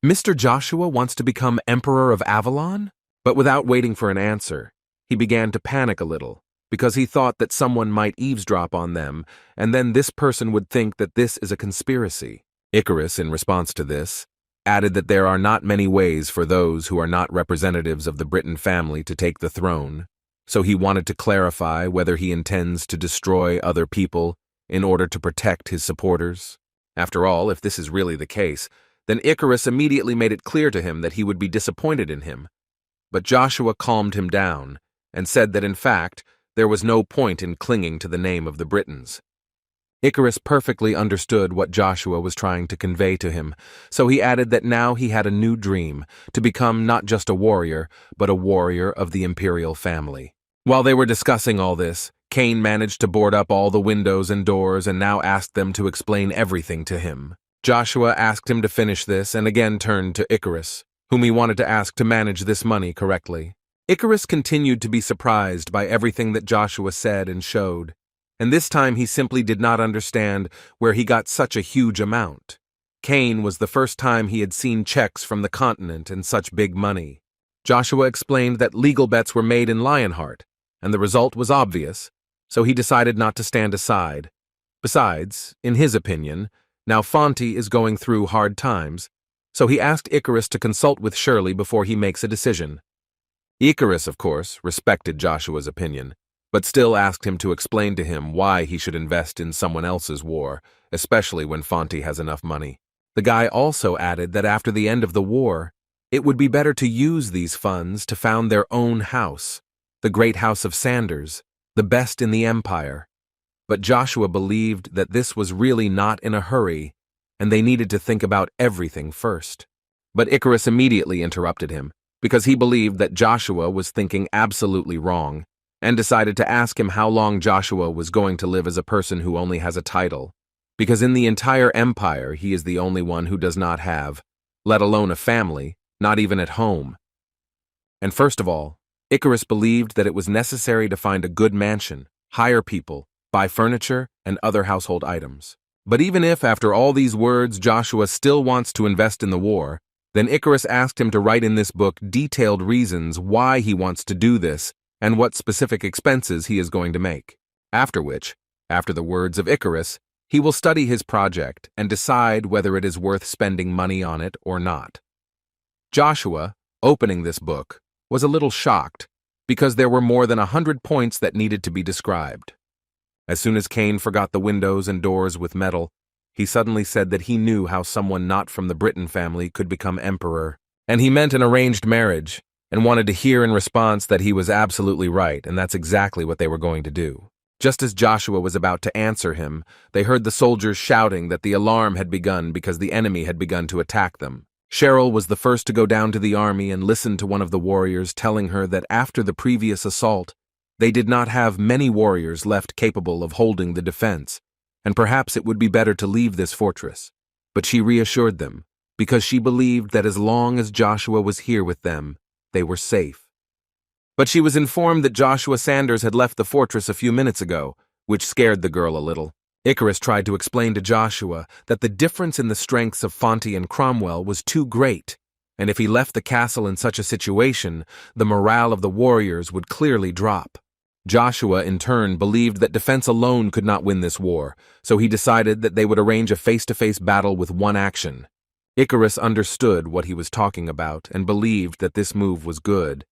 Mr. Joshua wants to become Emperor of Avalon? But without waiting for an answer, he began to panic a little, because he thought that someone might eavesdrop on them, and then this person would think that this is a conspiracy. Icarus, in response to this, added that there are not many ways for those who are not representatives of the Britain family to take the throne, so he wanted to clarify whether he intends to destroy other people in order to protect his supporters. After all, if this is really the case, then Icarus immediately made it clear to him that he would be disappointed in him. But Joshua calmed him down and said that in fact, there was no point in clinging to the name of the Britons. Icarus perfectly understood what Joshua was trying to convey to him, so he added that now he had a new dream, to become not just a warrior, but a warrior of the imperial family. While they were discussing all this, Cain managed to board up all the windows and doors and now asked them to explain everything to him. Joshua asked him to finish this and again turned to Icarus, whom he wanted to ask to manage this money correctly. Icarus continued to be surprised by everything that Joshua said and showed, and this time he simply did not understand where he got such a huge amount. Cain was the first time he had seen checks from the continent and such big money. Joshua explained that legal bets were made in Lionheart, and the result was obvious, so he decided not to stand aside. Besides, in his opinion, now Fonte is going through hard times, so he asked Icarus to consult with Shirley before he makes a decision. Icarus, of course, respected Joshua's opinion, but still asked him to explain to him why he should invest in someone else's war, especially when Fonte has enough money. The guy also added that after the end of the war, it would be better to use these funds to found their own house, the great house of Sanders, the best in the empire. But Joshua believed that this was really not in a hurry, and they needed to think about everything first. But Icarus immediately interrupted him, because he believed that Joshua was thinking absolutely wrong, and decided to ask him how long Joshua was going to live as a person who only has a title, because in the entire empire he is the only one who does not have, let alone a family, not even at home. And first of all, Icarus believed that it was necessary to find a good mansion, hire people, buy furniture, and other household items. But even if, after all these words, Joshua still wants to invest in the war, then Icarus asked him to write in this book detailed reasons why he wants to do this and what specific expenses he is going to make. After which, after the words of Icarus, he will study his project and decide whether it is worth spending money on it or not. Joshua, opening this book, was a little shocked because there were more than 100 points that needed to be described. As soon as Cain forgot the windows and doors with metal, he suddenly said that he knew how someone not from the Britain family could become emperor. And he meant an arranged marriage, and wanted to hear in response that he was absolutely right, and that's exactly what they were going to do. Just as Joshua was about to answer him, they heard the soldiers shouting that the alarm had begun because the enemy had begun to attack them. Cheryl was the first to go down to the army and listen to one of the warriors telling her that after the previous assault, they did not have many warriors left capable of holding the defense, and perhaps it would be better to leave this fortress. But she reassured them, because she believed that as long as Joshua was here with them, they were safe. But she was informed that Joshua Sanders had left the fortress a few minutes ago, which scared the girl a little. Icarus tried to explain to Joshua that the difference in the strengths of Fonte and Cromwell was too great, and if he left the castle in such a situation, the morale of the warriors would clearly drop. Joshua, in turn, believed that defense alone could not win this war, so he decided that they would arrange a face-to-face battle with one action. Icarus understood what he was talking about and believed that this move was good,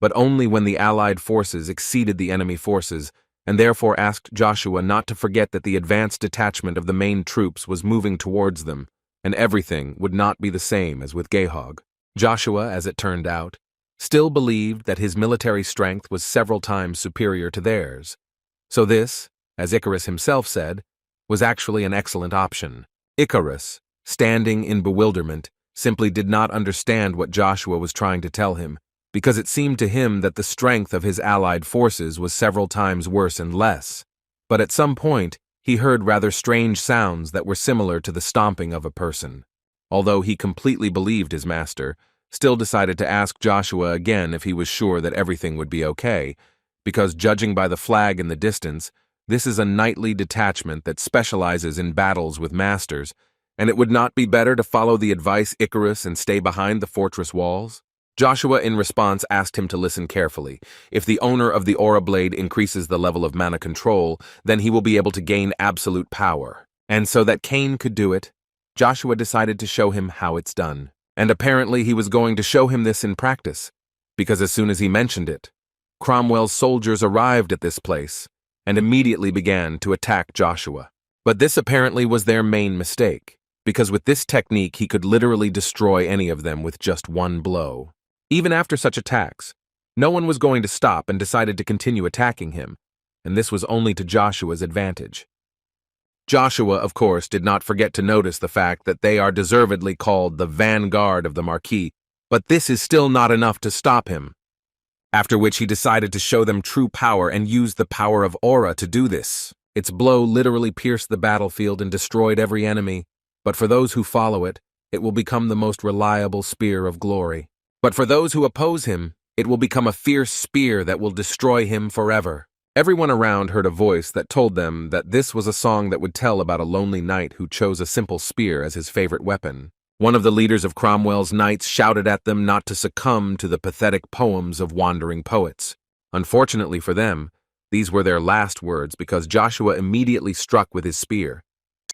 but only when the Allied forces exceeded the enemy forces, and therefore asked Joshua not to forget that the advanced detachment of the main troops was moving towards them, and everything would not be the same as with Gehog. Joshua, as it turned out, still believed that his military strength was several times superior to theirs. So this, as Icarus himself said, was actually an excellent option. Icarus, standing in bewilderment, simply did not understand what Joshua was trying to tell him, because it seemed to him that the strength of his allied forces was several times worse and less. But at some point, he heard rather strange sounds that were similar to the stomping of a person. Although he completely believed his master, still decided to ask Joshua again if he was sure that everything would be okay, because judging by the flag in the distance, this is a knightly detachment that specializes in battles with masters, and it would not be better to follow the advice Icarus and stay behind the fortress walls? Joshua in response asked him to listen carefully. If the owner of the Aura Blade increases the level of mana control, then he will be able to gain absolute power. And so that Cain could do it, Joshua decided to show him how it's done. And apparently he was going to show him this in practice, because as soon as he mentioned it, Cromwell's soldiers arrived at this place and immediately began to attack Joshua. But this apparently was their main mistake, because with this technique he could literally destroy any of them with just one blow. Even after such attacks, no one was going to stop and decided to continue attacking him, and this was only to Joshua's advantage. Joshua, of course, did not forget to notice the fact that they are deservedly called the vanguard of the Marquis, but this is still not enough to stop him. After which he decided to show them true power and used the power of Aura to do this. Its blow literally pierced the battlefield and destroyed every enemy, but for those who follow it, it will become the most reliable spear of glory. But for those who oppose him, it will become a fierce spear that will destroy him forever. Everyone around heard a voice that told them that this was a song that would tell about a lonely knight who chose a simple spear as his favorite weapon. One of the leaders of Cromwell's knights shouted at them not to succumb to the pathetic poems of wandering poets. Unfortunately for them, these were their last words because Joshua immediately struck with his spear.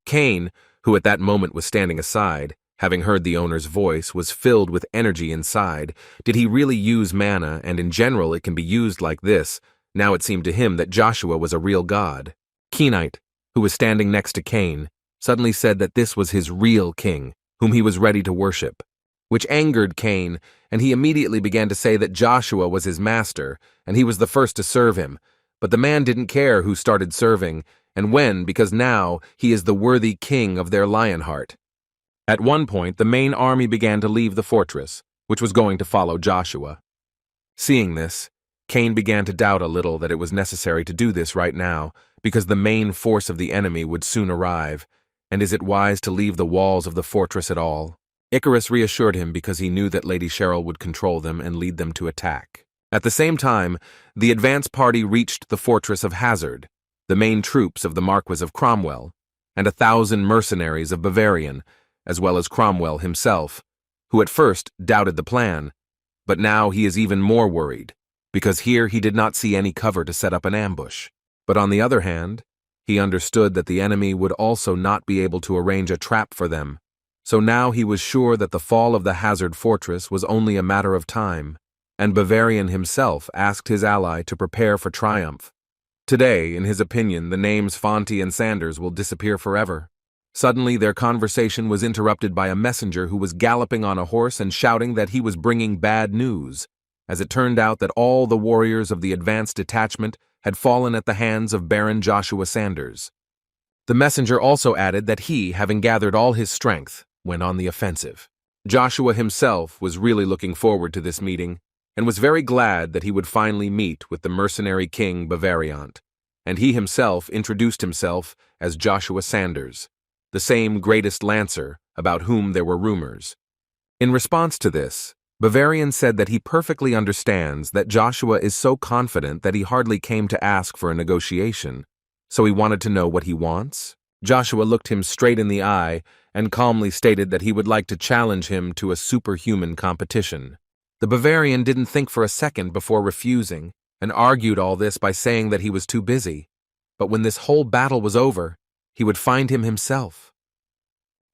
Cain, who at that moment was standing aside, having heard the owner's voice, was filled with energy inside. Did he really use mana, and in general it can be used like this? Now it seemed to him that Joshua was a real god. Kenite, who was standing next to Cain, suddenly said that this was his real king, whom he was ready to worship, which angered Cain, and he immediately began to say that Joshua was his master, and he was the first to serve him. But the man didn't care who started serving, and when, because now he is the worthy king of their Lionheart. At one point, the main army began to leave the fortress, which was going to follow Joshua. Seeing this, Cain began to doubt a little that it was necessary to do this right now, because the main force of the enemy would soon arrive, and is it wise to leave the walls of the fortress at all? Icarus reassured him because he knew that Lady Cheryl would control them and lead them to attack. At the same time, the advance party reached the fortress of Hazard, the main troops of the Marquis of Cromwell, and 1,000 mercenaries of Bavarian, as well as Cromwell himself, who at first doubted the plan, but now he is even more worried, because here he did not see any cover to set up an ambush. But on the other hand, he understood that the enemy would also not be able to arrange a trap for them, So now he was sure that the fall of the Hazard Fortress was only a matter of time, and Bavarian himself asked his ally to prepare for triumph. Today, in his opinion, the names Fonte and Sanders will disappear forever. Suddenly, their conversation was interrupted by a messenger who was galloping on a horse and shouting that he was bringing bad news, as it turned out that all the warriors of the advanced detachment had fallen at the hands of Baron Joshua Sanders. The messenger also added that he, having gathered all his strength, went on the offensive. Joshua himself was really looking forward to this meeting, and was very glad that he would finally meet with the mercenary king Bavariant, and he himself introduced himself as Joshua Sanders, the same greatest lancer about whom there were rumors. In response to this, Bavarian said that he perfectly understands that Joshua is so confident that he hardly came to ask for a negotiation, so he wanted to know what he wants. Joshua looked him straight in the eye and calmly stated that he would like to challenge him to a superhuman competition. The Bavarian didn't think for a second before refusing, and argued all this by saying that he was too busy. But when this whole battle was over, he would find him himself.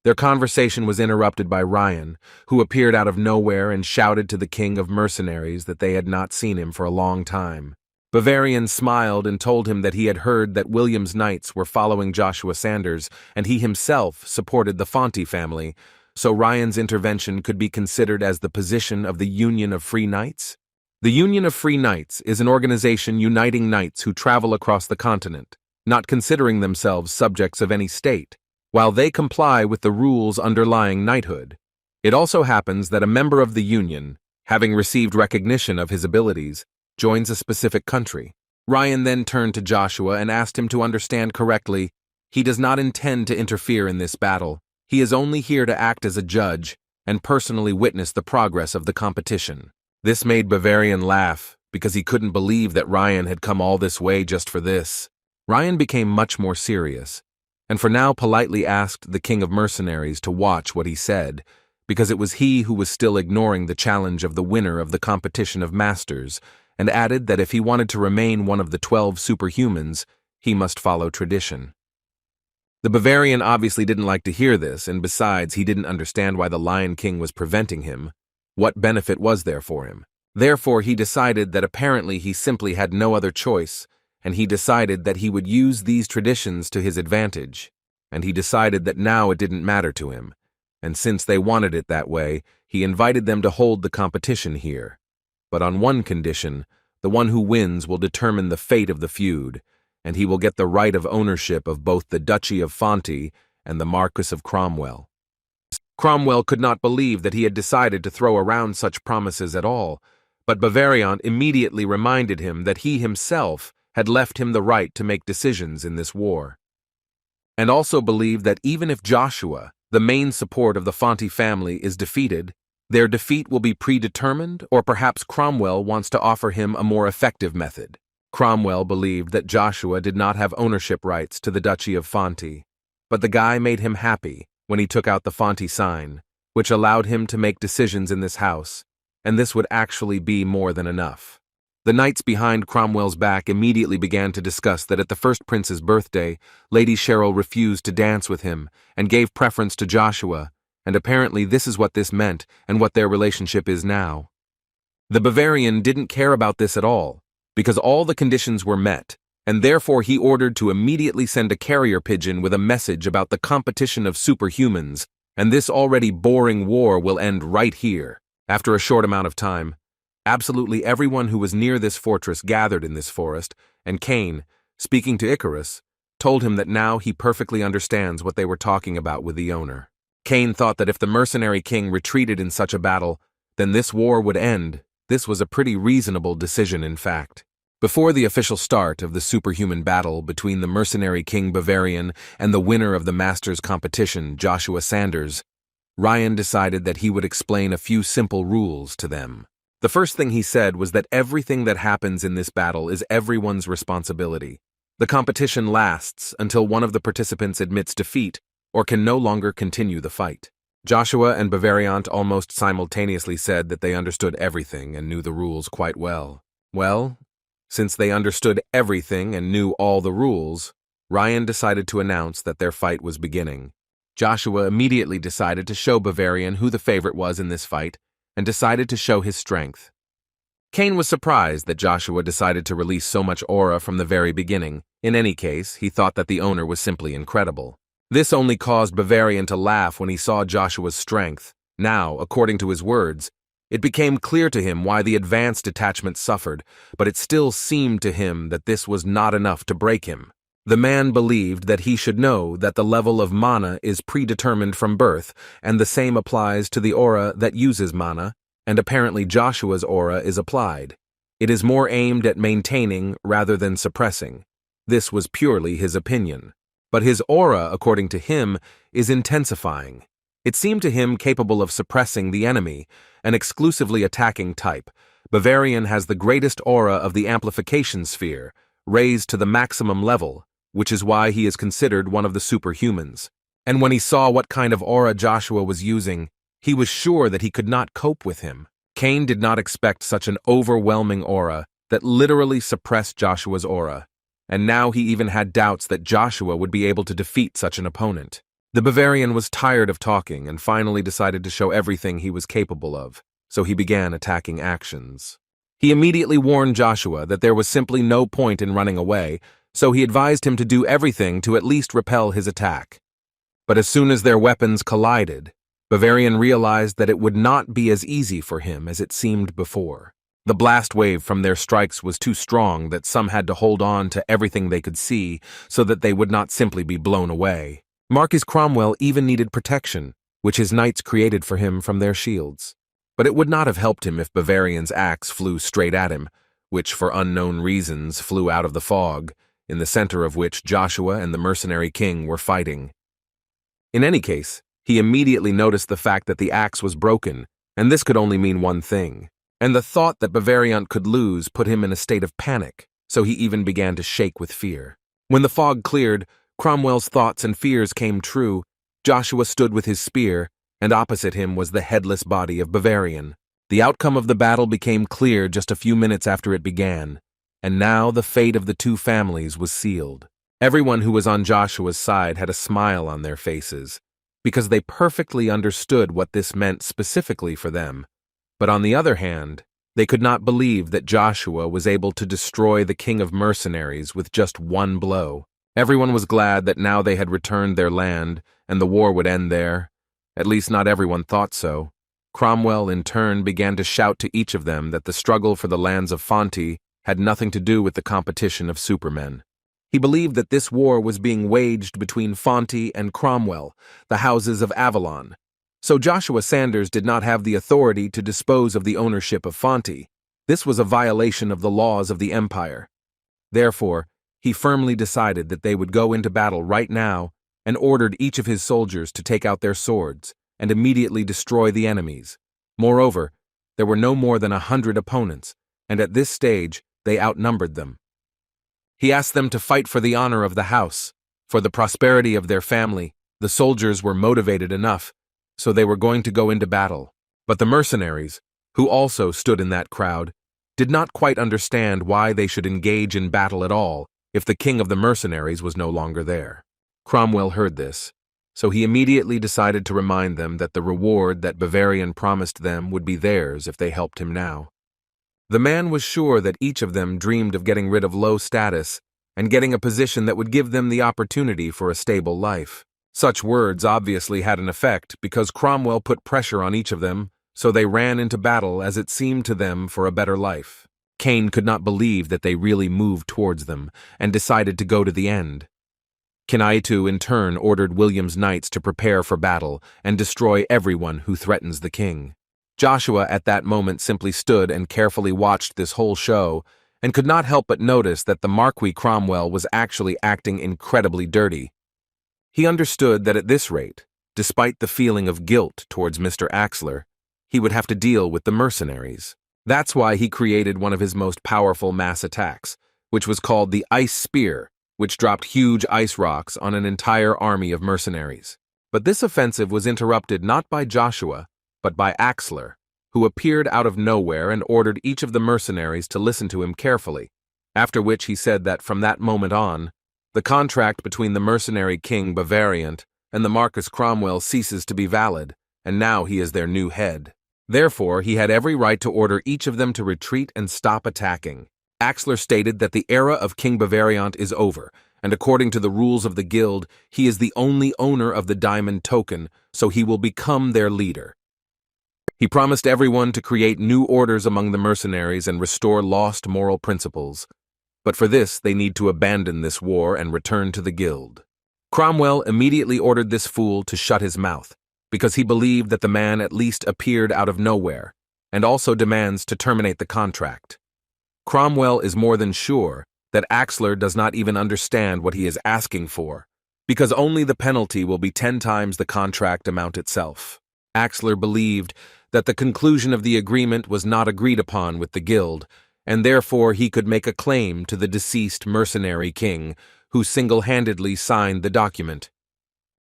Their conversation was interrupted by Ryan, who appeared out of nowhere and shouted to the king of mercenaries that they had not seen him for a long time. Bavarian smiled and told him that he had heard that William's knights were following Joshua Sanders, and he himself supported the Fonte family, so Ryan's intervention could be considered as the position of the Union of Free Knights. The Union of Free Knights is an organization uniting knights who travel across the continent, not considering themselves subjects of any state, while they comply with the rules underlying knighthood. It also happens that a member of the Union, having received recognition of his abilities, joins a specific country. Ryan then turned to Joshua and asked him to understand correctly, he does not intend to interfere in this battle. He is only here to act as a judge and personally witness the progress of the competition. This made Bavarian laugh because he couldn't believe that Ryan had come all this way just for this. Ryan became much more serious, and for now politely asked the king of mercenaries to watch what he said, because it was he who was still ignoring the challenge of the winner of the competition of masters, and added that if he wanted to remain one of the 12 superhumans, he must follow tradition. The Bavarian obviously didn't like to hear this, and besides, he didn't understand why the Lion King was preventing him. What benefit was there for him? Therefore, he decided that apparently he simply had no other choice, and he decided that he would use these traditions to his advantage. And he decided that now it didn't matter to him, and since they wanted it that way, he invited them to hold the competition here. But on one condition, the one who wins will determine the fate of the feud, and he will get the right of ownership of both the Duchy of Fonte and the Marquis of Cromwell. Cromwell could not believe that he had decided to throw around such promises at all, but Bavarian immediately reminded him that he himself had left him the right to make decisions in this war, and also believed that even if Joshua, the main support of the Fonte family, is defeated, their defeat will be predetermined, or perhaps Cromwell wants to offer him a more effective method. Cromwell believed that Joshua did not have ownership rights to the Duchy of Fonte, but the guy made him happy when he took out the Fonte sign, which allowed him to make decisions in this house, and this would actually be more than enough. The knights behind Cromwell's back immediately began to discuss that at the first prince's birthday, Lady Cheryl refused to dance with him and gave preference to Joshua, and apparently this is what this meant and what their relationship is now. The Bavarian didn't care about this at all, because all the conditions were met, and therefore he ordered to immediately send a carrier pigeon with a message about the competition of superhumans, and this already boring war will end right here. After a short amount of time, absolutely everyone who was near this fortress gathered in this forest, and Cain, speaking to Icarus, told him that now he perfectly understands what they were talking about with the owner. Cain thought that if the mercenary king retreated in such a battle, then this war would end. This was a pretty reasonable decision, in fact. Before the official start of the superhuman battle between the mercenary king Bavarian and the winner of the Masters competition, Joshua Sanders, Ryan decided that he would explain a few simple rules to them. The first thing he said was that everything that happens in this battle is everyone's responsibility. The competition lasts until one of the participants admits defeat or can no longer continue the fight. Joshua and Bavariant almost simultaneously said that they understood everything and knew the rules quite well. Well, since they understood everything and knew all the rules, Ryan decided to announce that their fight was beginning. Joshua immediately decided to show Bavarian who the favorite was in this fight, and decided to show his strength. Cain was surprised that Joshua decided to release so much aura from the very beginning. In any case, he thought that the owner was simply incredible. This only caused Bavarian to laugh when he saw Joshua's strength. Now, according to his words, it became clear to him why the advanced detachment suffered, but it still seemed to him that this was not enough to break him. The man believed that he should know that the level of mana is predetermined from birth, and the same applies to the aura that uses mana, and apparently Joshua's aura is applied. It is more aimed at maintaining rather than suppressing. This was purely his opinion. But his aura, according to him, is intensifying. It seemed to him capable of suppressing the enemy, an exclusively attacking type. Bavarian has the greatest aura of the amplification sphere, raised to the maximum level, which is why he is considered one of the superhumans. And when he saw what kind of aura Joshua was using, he was sure that he could not cope with him. Cain did not expect such an overwhelming aura that literally suppressed Joshua's aura, and now he even had doubts that Joshua would be able to defeat such an opponent. The Bavarian was tired of talking and finally decided to show everything he was capable of, so he began attacking actions. He immediately warned Joshua that there was simply no point in running away, so he advised him to do everything to at least repel his attack. But as soon as their weapons collided, Bavarian realized that it would not be as easy for him as it seemed before. The blast wave from their strikes was too strong that some had to hold on to everything they could see so that they would not simply be blown away. Marquis Cromwell even needed protection, which his knights created for him from their shields. But it would not have helped him if Bavarian's axe flew straight at him, which for unknown reasons flew out of the fog, in the center of which Joshua and the mercenary king were fighting. In any case, he immediately noticed the fact that the axe was broken, and this could only mean one thing. And the thought that Bavarian could lose put him in a state of panic, so he even began to shake with fear. When the fog cleared, Cromwell's thoughts and fears came true. Joshua stood with his spear, and opposite him was the headless body of Bavarian. The outcome of the battle became clear just a few minutes after it began, and now the fate of the two families was sealed. Everyone who was on Joshua's side had a smile on their faces, because they perfectly understood what this meant specifically for them. But on the other hand, they could not believe that Joshua was able to destroy the king of mercenaries with just one blow. Everyone was glad that now they had returned their land, and the war would end there. At least not everyone thought so. Cromwell, in turn, began to shout to each of them that the struggle for the lands of Fonti had nothing to do with the competition of supermen. He believed that this war was being waged between Fonti and Cromwell, the houses of Avalon. So Joshua Sanders did not have the authority to dispose of the ownership of Fonti. This was a violation of the laws of the empire. Therefore, he firmly decided that they would go into battle right now and ordered each of his soldiers to take out their swords and immediately destroy the enemies. Moreover, there were no more than 100 opponents, and at this stage, they outnumbered them. He asked them to fight for the honor of the house, for the prosperity of their family. The soldiers were motivated enough, so they were going to go into battle. But the mercenaries, who also stood in that crowd, did not quite understand why they should engage in battle at all if the king of the mercenaries was no longer there. Cromwell heard this, so he immediately decided to remind them that the reward that Bavarian promised them would be theirs if they helped him now. The man was sure that each of them dreamed of getting rid of low status and getting a position that would give them the opportunity for a stable life. Such words obviously had an effect because Cromwell put pressure on each of them, so they ran into battle as it seemed to them for a better life. Cain could not believe that they really moved towards them and decided to go to the end. Kinaitu in turn ordered William's knights to prepare for battle and destroy everyone who threatens the king. Joshua at that moment simply stood and carefully watched this whole show and could not help but notice that the Marquis Cromwell was actually acting incredibly dirty. He understood that at this rate, despite the feeling of guilt towards Mr. Axler, he would have to deal with the mercenaries. That's why he created one of his most powerful mass attacks, which was called the Ice Spear, which dropped huge ice rocks on an entire army of mercenaries. But this offensive was interrupted not by Joshua, but by Axler, who appeared out of nowhere and ordered each of the mercenaries to listen to him carefully, after which he said that from that moment on, the contract between the mercenary king Bavarian and the Marquis Cromwell ceases to be valid, and now he is their new head. Therefore, he had every right to order each of them to retreat and stop attacking. Axler stated that the era of King Bavariant is over, and according to the rules of the guild, he is the only owner of the diamond token, so he will become their leader. He promised everyone to create new orders among the mercenaries and restore lost moral principles. But for this, they need to abandon this war and return to the guild. Cromwell immediately ordered this fool to shut his mouth, because he believed that the man at least appeared out of nowhere, and also demands to terminate the contract. Cromwell is more than sure that Axler does not even understand what he is asking for, because only the penalty will be 10 times the contract amount itself. Axler believed that the conclusion of the agreement was not agreed upon with the guild, and therefore he could make a claim to the deceased mercenary king, who single-handedly signed the document.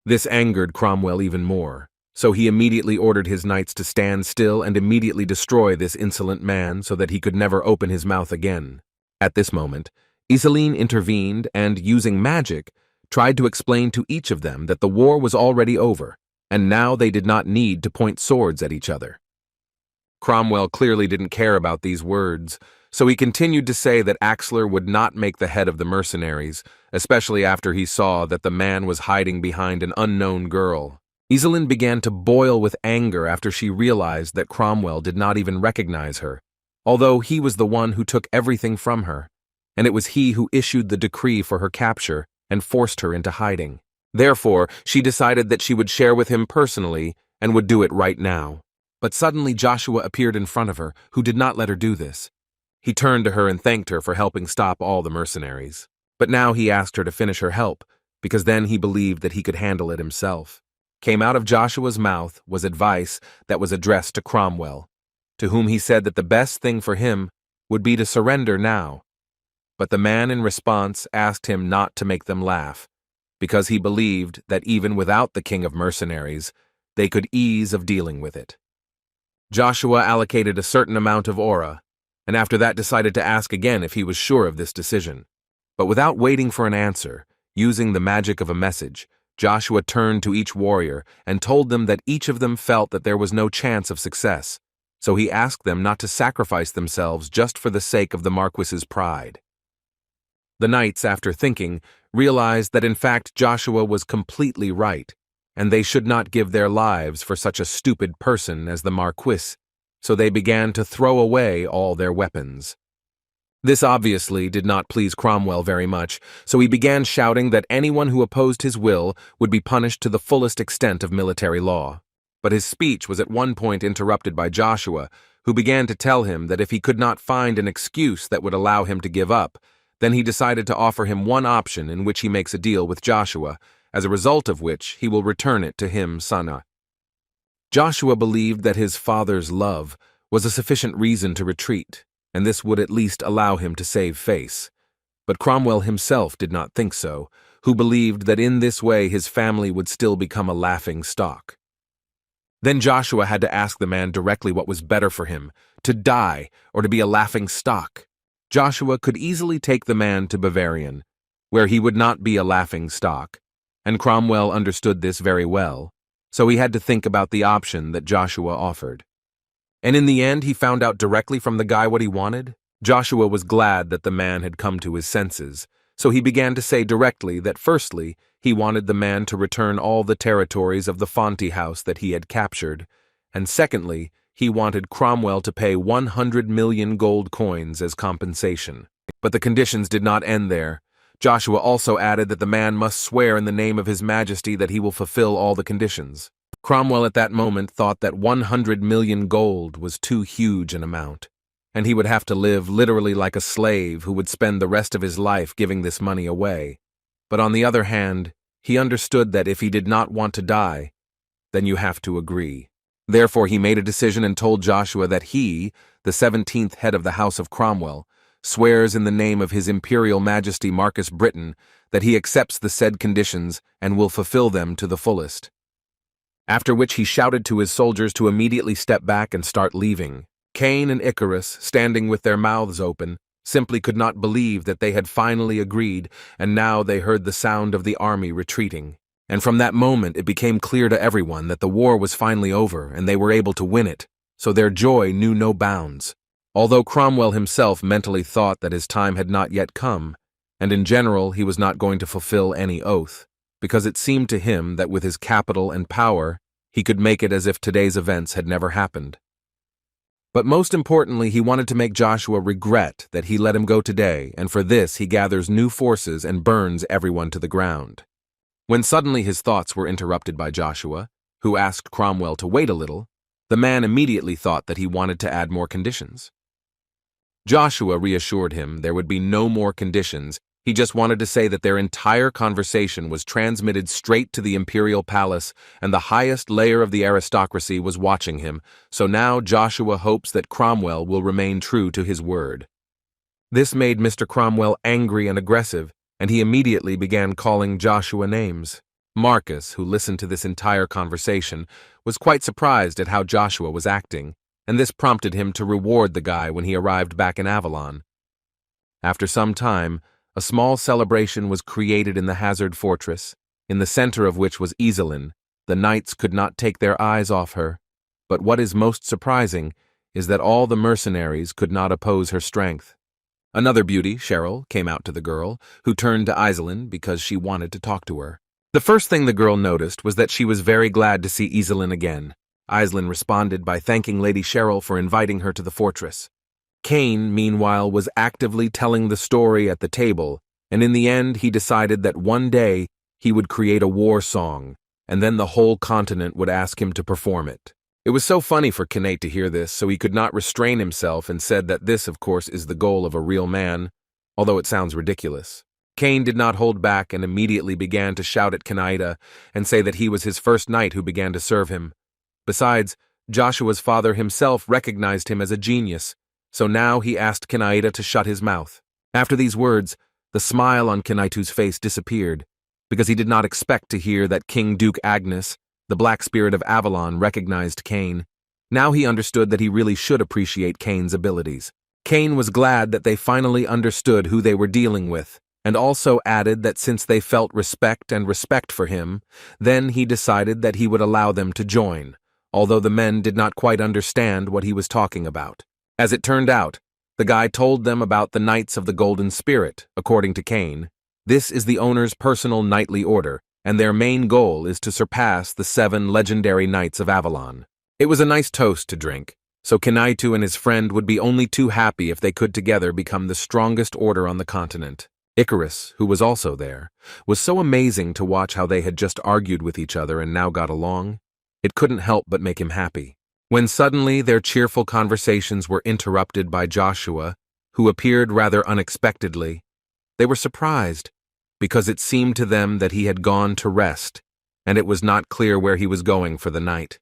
This angered Cromwell even more, so he immediately ordered his knights to stand still and immediately destroy this insolent man so that he could never open his mouth again. At this moment, Iselin intervened and, using magic, tried to explain to each of them that the war was already over, and now they did not need to point swords at each other. Cromwell clearly didn't care about these words, so he continued to say that Axler would not make the head of the mercenaries, especially after he saw that the man was hiding behind an unknown girl. Iselin began to boil with anger after she realized that Cromwell did not even recognize her, although he was the one who took everything from her, and it was he who issued the decree for her capture and forced her into hiding. Therefore, she decided that she would share with him personally and would do it right now. But suddenly Joshua appeared in front of her, who did not let her do this. He turned to her and thanked her for helping stop all the mercenaries. But now he asked her to finish her help, because then he believed that he could handle it himself. Came out of Joshua's mouth was advice that was addressed to Cromwell, to whom he said that the best thing for him would be to surrender now. But the man in response asked him not to make them laugh, because he believed that even without the king of mercenaries, they could ease of dealing with it. Joshua allocated a certain amount of aura, and after that decided to ask again if he was sure of this decision. But without waiting for an answer, using the magic of a message, Joshua turned to each warrior and told them that each of them felt that there was no chance of success, so he asked them not to sacrifice themselves just for the sake of the Marquis's pride. The knights, after thinking, realized that in fact Joshua was completely right, and they should not give their lives for such a stupid person as the Marquis, so they began to throw away all their weapons. This obviously did not please Cromwell very much, so he began shouting that anyone who opposed his will would be punished to the fullest extent of military law. But his speech was at one point interrupted by Joshua, who began to tell him that if he could not find an excuse that would allow him to give up, then he decided to offer him one option in which he makes a deal with Joshua, as a result of which he will return it to him, Sana. Joshua believed that his father's love was a sufficient reason to retreat, and this would at least allow him to save face. But Cromwell himself did not think so, who believed that in this way his family would still become a laughing stock. Then Joshua had to ask the man directly what was better for him, to die or to be a laughing stock. Joshua could easily take the man to Bavarian, where he would not be a laughing stock, and Cromwell understood this very well, so he had to think about the option that Joshua offered. And in the end, he found out directly from the guy what he wanted. Joshua was glad that the man had come to his senses, so he began to say directly that firstly, he wanted the man to return all the territories of the Fonte house that he had captured, and secondly, he wanted Cromwell to pay 100 million gold coins as compensation. But the conditions did not end there. Joshua also added that the man must swear in the name of His Majesty that he will fulfill all the conditions. Cromwell at that moment thought that 100 million gold was too huge an amount, and he would have to live literally like a slave who would spend the rest of his life giving this money away. But on the other hand, he understood that if he did not want to die, then you have to agree. Therefore he made a decision and told Joshua that he, the 17th head of the House of Cromwell, swears in the name of His Imperial Majesty Marcus Britain that he accepts the said conditions and will fulfill them to the fullest. After which he shouted to his soldiers to immediately step back and start leaving. Cain and Icarus, standing with their mouths open, simply could not believe that they had finally agreed, and now they heard the sound of the army retreating. And from that moment it became clear to everyone that the war was finally over and they were able to win it, so their joy knew no bounds. Although Cromwell himself mentally thought that his time had not yet come, and in general he was not going to fulfill any oath, because it seemed to him that with his capital and power he could make it as if today's events had never happened. But most importantly, he wanted to make Joshua regret that he let him go today, and for this he gathers new forces and burns everyone to the ground. When suddenly his thoughts were interrupted by Joshua, who asked Cromwell to wait a little, the man immediately thought that he wanted to add more conditions. Joshua reassured him there would be no more conditions. He just wanted to say that their entire conversation was transmitted straight to the imperial palace, and the highest layer of the aristocracy was watching him, so now Joshua hopes that Cromwell will remain true to his word. This made Mr. Cromwell angry and aggressive, and he immediately began calling Joshua names. Marcus, who listened to this entire conversation, was quite surprised at how Joshua was acting, and this prompted him to reward the guy when he arrived back in Avalon. After some time, a small celebration was created in the Hazard Fortress, in the center of which was Iselin. The knights could not take their eyes off her, but what is most surprising is that all the mercenaries could not oppose her strength. Another beauty, Cheryl, came out to the girl, who turned to Iselin because she wanted to talk to her. The first thing the girl noticed was that she was very glad to see Iselin again. Iselin responded by thanking Lady Cheryl for inviting her to the fortress. Cain, meanwhile, was actively telling the story at the table, and in the end he decided that one day he would create a war song, and then the whole continent would ask him to perform it. It was so funny for Comrade to hear this, so he could not restrain himself and said that this, of course, is the goal of a real man, although it sounds ridiculous. Cain did not hold back and immediately began to shout at Comrade and say that he was his first knight who began to serve him. Besides, Joshua's father himself recognized him as a genius, so now he asked Comrade to shut his mouth. After these words, the smile on Comrade's face disappeared, because he did not expect to hear that King Duke Agnes, the Black Spirit of Avalon, recognized Cain. Now he understood that he really should appreciate Cain's abilities. Cain was glad that they finally understood who they were dealing with, and also added that since they felt respect for him, then he decided that he would allow them to join, although the men did not quite understand what he was talking about. As it turned out, the guy told them about the Knights of the Golden Spirit, according to Cain. This is the owner's personal knightly order, and their main goal is to surpass the 7 legendary Knights of Avalon. It was a nice toast to drink, so Comrade and his friend would be only too happy if they could together become the strongest order on the continent. Icarus, who was also there, was so amazing to watch how they had just argued with each other and now got along. It couldn't help but make him happy. When suddenly their cheerful conversations were interrupted by Joshua, who appeared rather unexpectedly, they were surprised, because it seemed to them that he had gone to rest, and it was not clear where he was going for the night.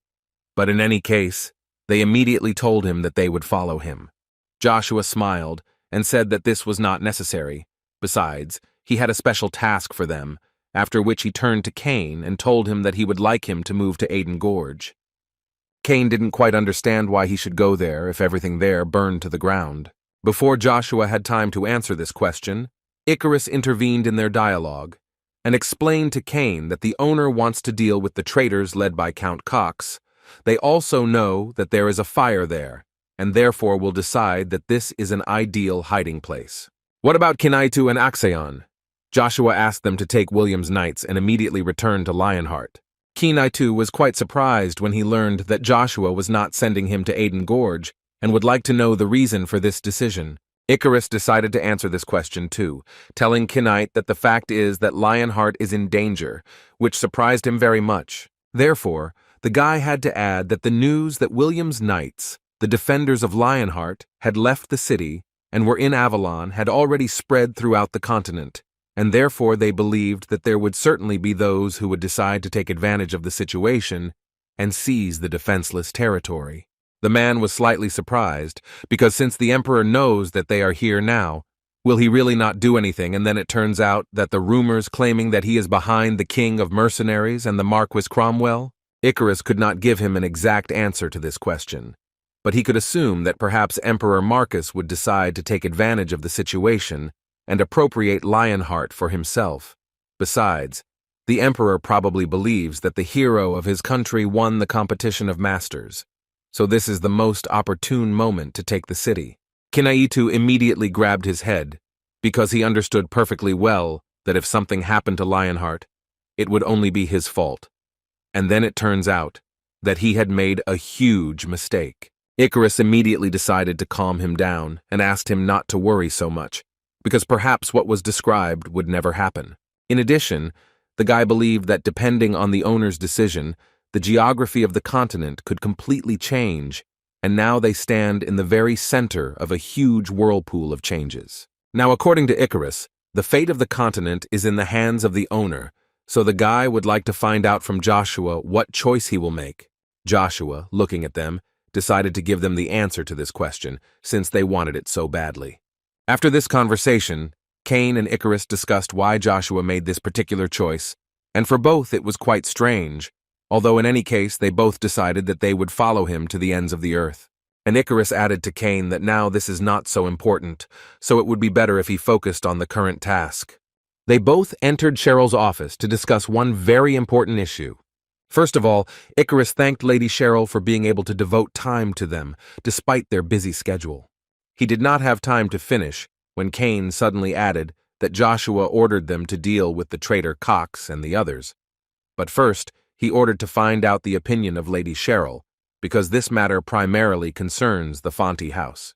But in any case, they immediately told him that they would follow him. Joshua smiled and said that this was not necessary. Besides, he had a special task for them, after which he turned to Cain and told him that he would like him to move to Aden Gorge. Cain didn't quite understand why he should go there if everything there burned to the ground. Before Joshua had time to answer this question, Icarus intervened in their dialogue and explained to Cain that the owner wants to deal with the traitors led by Count Cox. They also know that there is a fire there, and therefore will decide that this is an ideal hiding place. What about Kinaitu and Axeon? Joshua asked them to take William's knights and immediately return to Lionheart. Kinaitu was quite surprised when he learned that Joshua was not sending him to Aden Gorge and would like to know the reason for this decision. Icarus decided to answer this question too, telling Kinite that the fact is that Lionheart is in danger, which surprised him very much. Therefore, the guy had to add that the news that William's knights, the defenders of Lionheart, had left the city and were in Avalon had already spread throughout the continent, and therefore they believed that there would certainly be those who would decide to take advantage of the situation and seize the defenseless territory. The man was slightly surprised, because since the Emperor knows that they are here now, will he really not do anything, and then it turns out that the rumors claiming that he is behind the King of Mercenaries and the Marquis Cromwell? Icarus could not give him an exact answer to this question, but he could assume that perhaps Emperor Marcus would decide to take advantage of the situation and appropriate Lionheart for himself. Besides, The emperor probably believes that the hero of his country won the competition of masters, so this is the most opportune moment to take the city. Kinaitu immediately grabbed his head, because he understood perfectly well that if something happened to Lionheart, it would only be his fault. And then it turns out that he had made a huge mistake. Icarus immediately decided to calm him down and asked him not to worry so much, because perhaps what was described would never happen. In addition, the guy believed that depending on the owner's decision, the geography of the continent could completely change, and now they stand in the very center of a huge whirlpool of changes. Now, according to Icarus, the fate of the continent is in the hands of the owner, so the guy would like to find out from Joshua what choice he will make. Joshua, looking at them, decided to give them the answer to this question, since they wanted it so badly. After this conversation, Cain and Icarus discussed why Joshua made this particular choice, and for both it was quite strange, although in any case they both decided that they would follow him to the ends of the earth. And Icarus added to Cain that now this is not so important, so it would be better if he focused on the current task. They both entered Cheryl's office to discuss one very important issue. First of all, Icarus thanked Lady Cheryl for being able to devote time to them, despite their busy schedule. He did not have time to finish when Cain suddenly added that Joshua ordered them to deal with the traitor Cox and the others. But first, he ordered to find out the opinion of Lady Cheryl, because this matter primarily concerns the Fonte house.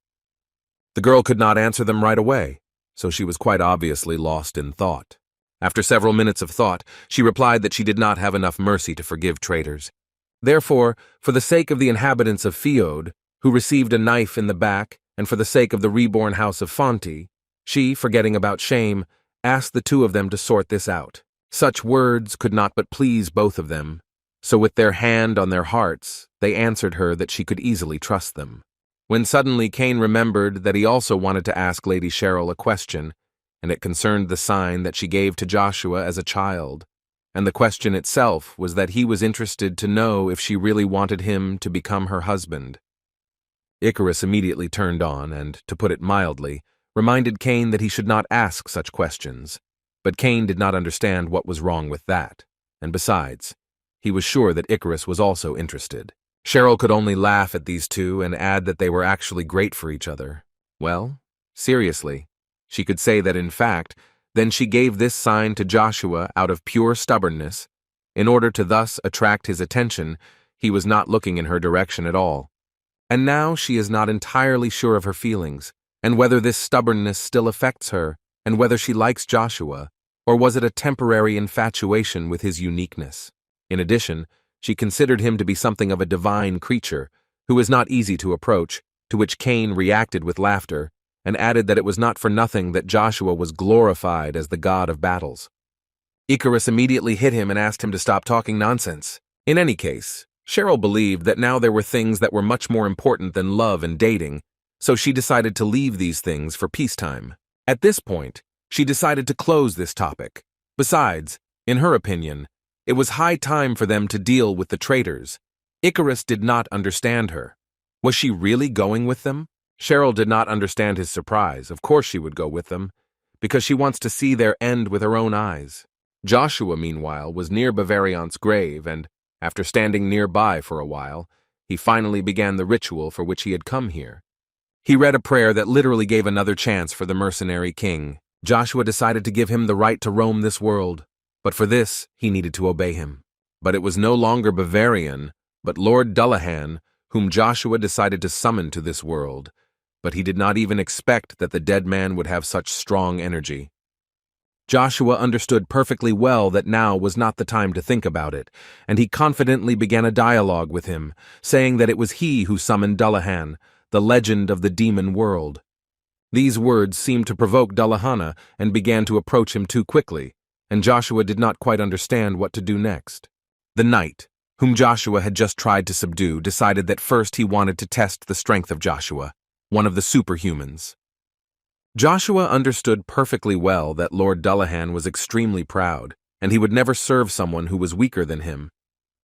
The girl could not answer them right away, so she was quite obviously lost in thought. After several minutes of thought, she replied that she did not have enough mercy to forgive traitors. Therefore, for the sake of the inhabitants of Fiode, who received a knife in the back, and for the sake of the reborn house of Fonte, she, forgetting about shame, asked the two of them to sort this out. Such words could not but please both of them, so with their hand on their hearts, they answered her that she could easily trust them. When suddenly Cain remembered that he also wanted to ask Lady Cheryl a question, and it concerned the sign that she gave to Joshua as a child, and the question itself was that he was interested to know if she really wanted him to become her husband. Icarus immediately turned on and, to put it mildly, reminded Cain that he should not ask such questions. But Cain did not understand what was wrong with that, and besides, he was sure that Icarus was also interested. Cheryl could only laugh at these two and add that they were actually great for each other. Well, seriously, she could say that in fact, then she gave this sign to Joshua out of pure stubbornness. In order to thus attract his attention, he was not looking in her direction at all. And now she is not entirely sure of her feelings, and whether this stubbornness still affects her, and whether she likes Joshua, or was it a temporary infatuation with his uniqueness. In addition, she considered him to be something of a divine creature, who is not easy to approach, to which Cain reacted with laughter, and added that it was not for nothing that Joshua was glorified as the god of battles. Icarus immediately hit him and asked him to stop talking nonsense. In any case, Cheryl believed that now there were things that were much more important than love and dating, so she decided to leave these things for peacetime. At this point, she decided to close this topic. Besides, in her opinion, it was high time for them to deal with the traitors. Icarus did not understand her. Was she really going with them? Cheryl did not understand his surprise. Of course she would go with them, because she wants to see their end with her own eyes. Joshua, meanwhile, was near Bavarion's grave, and, after standing nearby for a while, he finally began the ritual for which he had come here. He read a prayer that literally gave another chance for the mercenary king. Joshua decided to give him the right to roam this world, but for this, he needed to obey him. But it was no longer Bavarion, but Lord Dullahan, whom Joshua decided to summon to this world, but he did not even expect that the dead man would have such strong energy. Joshua understood perfectly well that now was not the time to think about it, and he confidently began a dialogue with him, saying that it was he who summoned Dullahan, the legend of the demon world. These words seemed to provoke Dullahana and began to approach him too quickly, and Joshua did not quite understand what to do next. The knight, whom Joshua had just tried to subdue, decided that first he wanted to test the strength of Joshua, one of the superhumans. Joshua understood perfectly well that Lord Dullahan was extremely proud, and he would never serve someone who was weaker than him.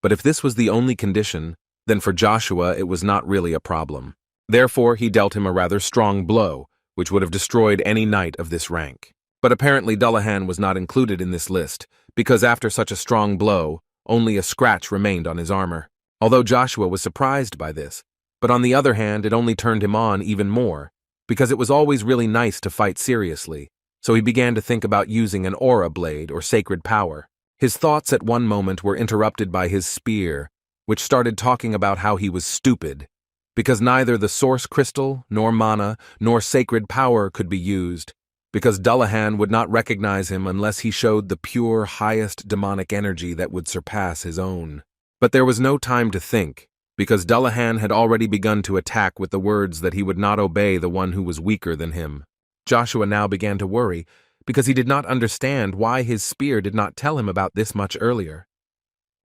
But if this was the only condition, then for Joshua it was not really a problem. Therefore, he dealt him a rather strong blow, which would have destroyed any knight of this rank. But apparently Dullahan was not included in this list, because after such a strong blow, only a scratch remained on his armor. Although Joshua was surprised by this, but on the other hand, it only turned him on even more, because it was always really nice to fight seriously, so he began to think about using an aura blade or sacred power. His thoughts at one moment were interrupted by his spear, which started talking about how he was stupid, because neither the source crystal, nor mana, nor sacred power could be used, because Dullahan would not recognize him unless he showed the pure, highest demonic energy that would surpass his own. But there was no time to think, because Dullahan had already begun to attack with the words that he would not obey the one who was weaker than him. Joshua now began to worry, because he did not understand why his spear did not tell him about this much earlier.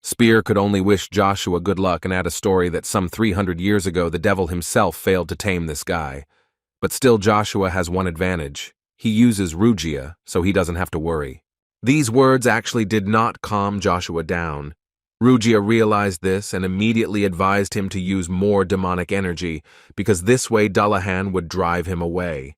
Spear could only wish Joshua good luck and add a story that some 300 years ago the devil himself failed to tame this guy. But still Joshua has one advantage. He uses Rugia, so he doesn't have to worry. These words actually did not calm Joshua down. Rugia realized this and immediately advised him to use more demonic energy, because this way Dullahan would drive him away.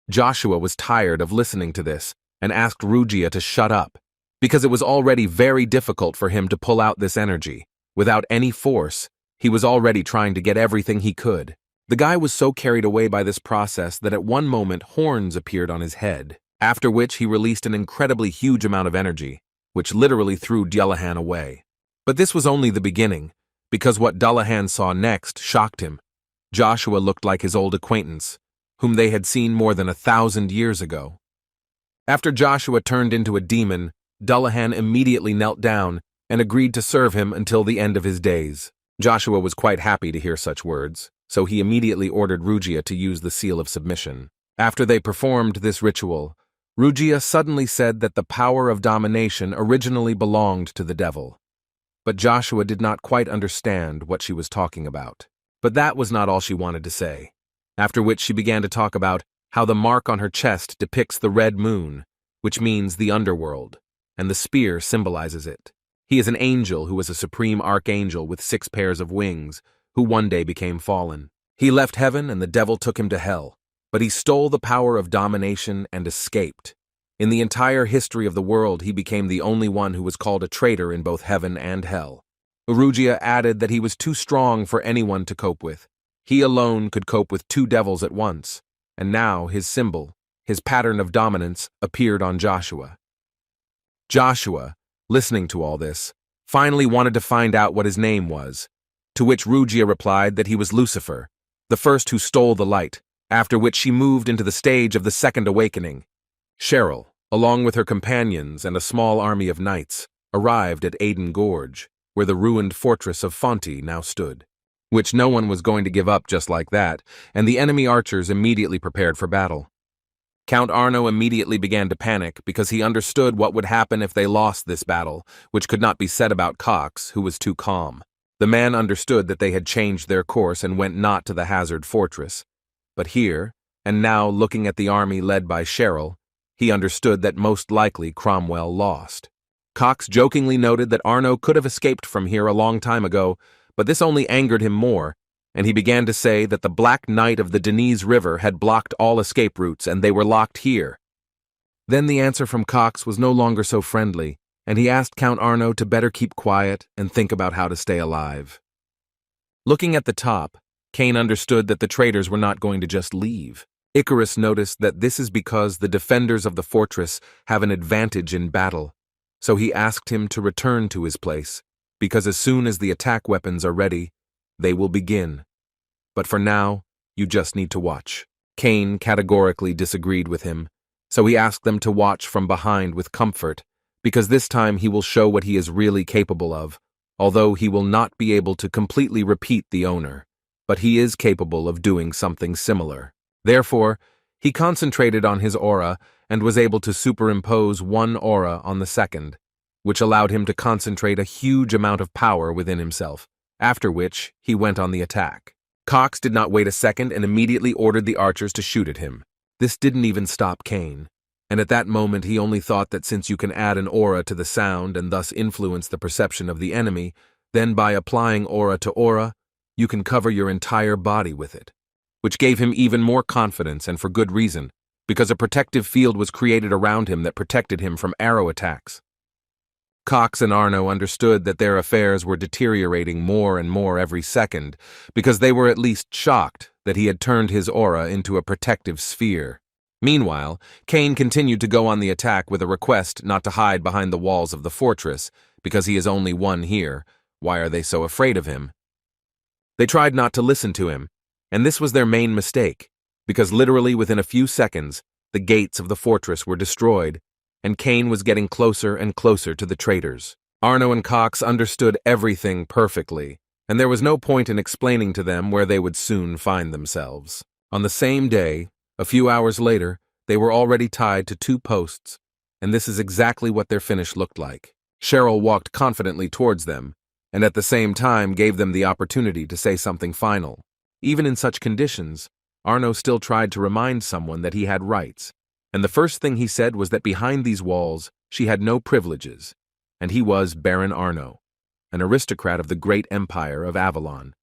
Joshua was tired of listening to this and asked Rugia to shut up, because it was already very difficult for him to pull out this energy. Without any force, he was already trying to get everything he could. The guy was so carried away by this process that at one moment horns appeared on his head, after which he released an incredibly huge amount of energy, which literally threw Dullahan away. But this was only the beginning, because what Dullahan saw next shocked him. Joshua looked like his old acquaintance, whom they had seen more than 1,000 years ago. After Joshua turned into a demon, Dullahan immediately knelt down and agreed to serve him until the end of his days. Joshua was quite happy to hear such words, so he immediately ordered Rugia to use the seal of submission. After they performed this ritual, Rugia suddenly said that the power of domination originally belonged to the devil. But Joshua did not quite understand what she was talking about. But that was not all she wanted to say. After which she began to talk about how the mark on her chest depicts the red moon, which means the underworld, and the spear symbolizes it. He is an angel who was a supreme archangel with 6 pairs of wings, who one day became fallen. He left heaven and the devil took him to hell, but he stole the power of domination and escaped. In the entire history of the world, he became the only one who was called a traitor in both heaven and hell. Rugia added that he was too strong for anyone to cope with. He alone could cope with 2 devils at once, and now his symbol, his pattern of dominance, appeared on Joshua. Joshua, listening to all this, finally wanted to find out what his name was, to which Rugia replied that he was Lucifer, the first who stole the light, after which she moved into the stage of the second awakening. Cheryl, along with her companions and a small army of knights, arrived at Aden Gorge, where the ruined fortress of Fonti now stood, which no one was going to give up just like that, and the enemy archers immediately prepared for battle. Count Arno immediately began to panic because he understood what would happen if they lost this battle, which could not be said about Cox, who was too calm. The man understood that they had changed their course and went not to the hazard fortress. But here, and now looking at the army led by Cheryl, he understood that most likely Cromwell lost. Cox jokingly noted that Arno could have escaped from here a long time ago, but this only angered him more, and he began to say that the Black Knight of the Denise River had blocked all escape routes and they were locked here. Then the answer from Cox was no longer so friendly, and he asked Count Arno to better keep quiet and think about how to stay alive. Looking at the top, Kane understood that the traitors were not going to just leave. Icarus noticed that this is because the defenders of the fortress have an advantage in battle, so he asked him to return to his place, because as soon as the attack weapons are ready, they will begin. But for now, you just need to watch. Kane categorically disagreed with him, so he asked them to watch from behind with comfort, because this time he will show what he is really capable of, although he will not be able to completely repeat the owner, but he is capable of doing something similar. Therefore, he concentrated on his aura and was able to superimpose one aura on the second, which allowed him to concentrate a huge amount of power within himself, after which he went on the attack. Cox did not wait a second and immediately ordered the archers to shoot at him. This didn't even stop Kane, and at that moment he only thought that since you can add an aura to the sound and thus influence the perception of the enemy, then by applying aura to aura, you can cover your entire body with it, which gave him even more confidence, and for good reason, because a protective field was created around him that protected him from arrow attacks. Cox and Arno understood that their affairs were deteriorating more and more every second, because they were at least shocked that he had turned his aura into a protective sphere. Meanwhile, Kane continued to go on the attack with a request not to hide behind the walls of the fortress, because he is only one here. Why are they so afraid of him? They tried not to listen to him, and this was their main mistake, because literally within a few seconds, the gates of the fortress were destroyed, and Kane was getting closer and closer to the traitors. Arno and Cox understood everything perfectly, and there was no point in explaining to them where they would soon find themselves. On the same day, a few hours later, they were already tied to 2 posts, and this is exactly what their finish looked like. Cheryl walked confidently towards them, and at the same time gave them the opportunity to say something final. Even in such conditions, Arno still tried to remind someone that he had rights, and the first thing he said was that behind these walls she had no privileges, and he was Baron Arno, an aristocrat of the great empire of Avalon.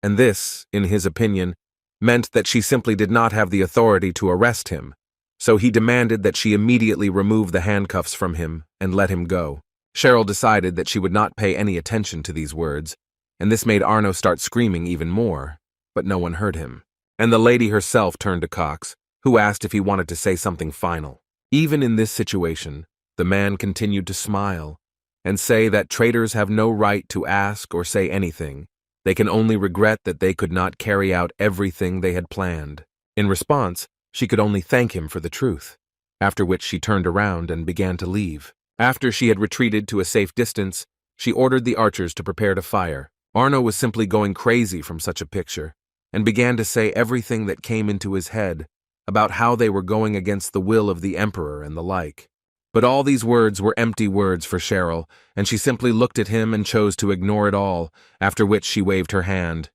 And this, in his opinion, meant that she simply did not have the authority to arrest him, so he demanded that she immediately remove the handcuffs from him and let him go. Cheryl decided that she would not pay any attention to these words, and this made Arno start screaming even more, but no one heard him. And the lady herself turned to Cox, who asked if he wanted to say something final. Even in this situation, the man continued to smile and say that traitors have no right to ask or say anything. They can only regret that they could not carry out everything they had planned. In response, she could only thank him for the truth, after which she turned around and began to leave. After she had retreated to a safe distance, she ordered the archers to prepare to fire. Arno was simply going crazy from such a picture, and began to say everything that came into his head about how they were going against the will of the emperor and the like. But all these words were empty words for Cheryl, and she simply looked at him and chose to ignore it all, after which she waved her hand.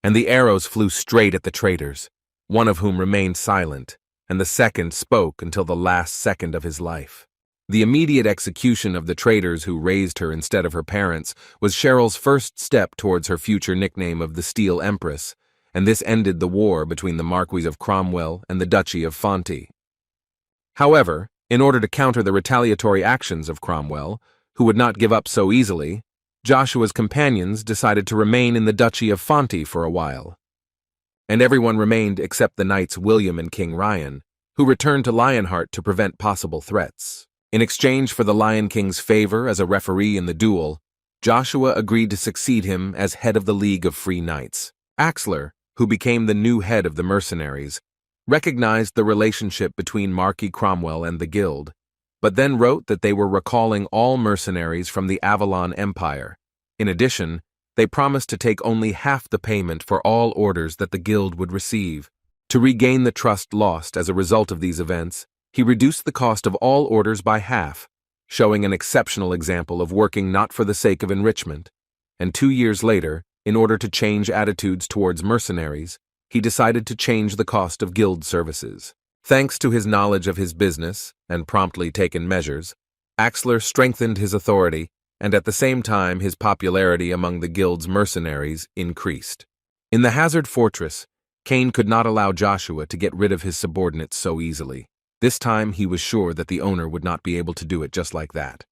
And the arrows flew straight at the traitors, one of whom remained silent, and the second spoke until the last second of his life. The immediate execution of the traitors who raised her instead of her parents was Cheryl's first step towards her future nickname of the Steel Empress, and this ended the war between the Marquis of Cromwell and the Duchy of Fonte. However, in order to counter the retaliatory actions of Cromwell, who would not give up so easily, Joshua's companions decided to remain in the Duchy of Fonte for a while. And everyone remained except the knights William and King Ryan, who returned to Lionheart to prevent possible threats. In exchange for the Lion King's favor as a referee in the duel, Joshua agreed to succeed him as head of the League of Free Knights. Axler, who became the new head of the mercenaries, recognized the relationship between Marquis Cromwell and the guild, but then wrote that they were recalling all mercenaries from the Avalon Empire. In addition, they promised to take only half the payment for all orders that the guild would receive. To regain the trust lost as a result of these events, he reduced the cost of all orders by half, showing an exceptional example of working not for the sake of enrichment. And 2 years later, in order to change attitudes towards mercenaries, he decided to change the cost of guild services. Thanks to his knowledge of his business and promptly taken measures, Axler strengthened his authority, and at the same time his popularity among the guild's mercenaries increased. In the Hazard Fortress, Kane could not allow Joshua to get rid of his subordinates so easily. This time he was sure that the owner would not be able to do it just like that.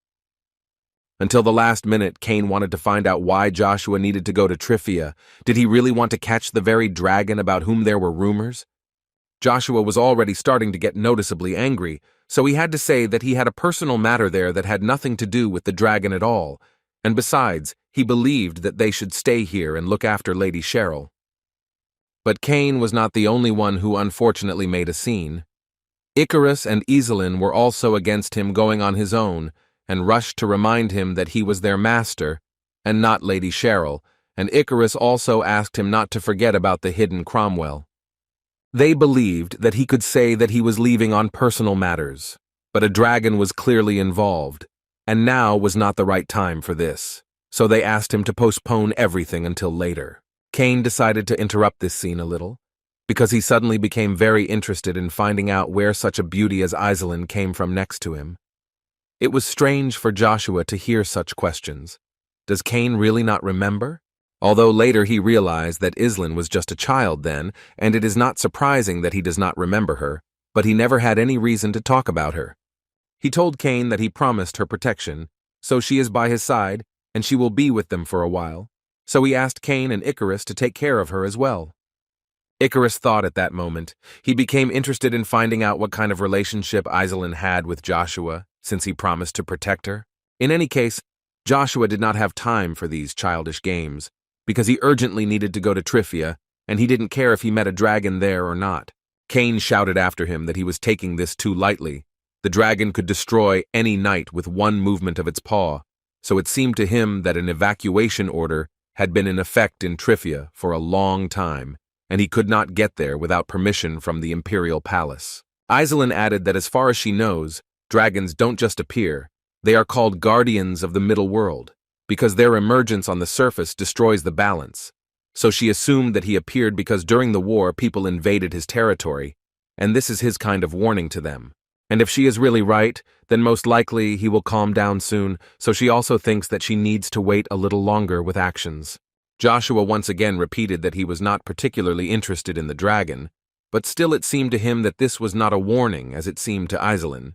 Until the last minute, Kane wanted to find out why Joshua needed to go to Trifia. Did he really want to catch the very dragon about whom there were rumors? Joshua was already starting to get noticeably angry, so he had to say that he had a personal matter there that had nothing to do with the dragon at all, and besides, he believed that they should stay here and look after Lady Cheryl. But Kane was not the only one who unfortunately made a scene. Icarus and Iselin were also against him going on his own, and rushed to remind him that he was their master, and not Lady Cheryl, and Icarus also asked him not to forget about the hidden Cromwell. They believed that he could say that he was leaving on personal matters, but a dragon was clearly involved, and now was not the right time for this, so they asked him to postpone everything until later. Kane decided to interrupt this scene a little, because he suddenly became very interested in finding out where such a beauty as Iselin came from next to him. It was strange for Joshua to hear such questions. Does Kane really not remember? Although later he realized that Iselin was just a child then, and it is not surprising that he does not remember her, but he never had any reason to talk about her. He told Kane that he promised her protection, so she is by his side, and she will be with them for a while. So he asked Cain and Icarus to take care of her as well. Icarus thought at that moment. He became interested in finding out what kind of relationship Iselin had with Joshua, since he promised to protect her. In any case, Joshua did not have time for these childish games, because he urgently needed to go to Trifia, and he didn't care if he met a dragon there or not. Cain shouted after him that he was taking this too lightly. The dragon could destroy any knight with one movement of its paw, so it seemed to him that an evacuation order had been in effect in Trifia for a long time, and he could not get there without permission from the imperial palace. Iselin added that as far as she knows, dragons don't just appear. They are called guardians of the middle world, because their emergence on the surface destroys the balance. So she assumed that he appeared because during the war people invaded his territory, and this is his kind of warning to them. And if she is really right, then most likely he will calm down soon, so she also thinks that she needs to wait a little longer with actions. Joshua once again repeated that he was not particularly interested in the dragon, but still it seemed to him that this was not a warning as it seemed to Iselin.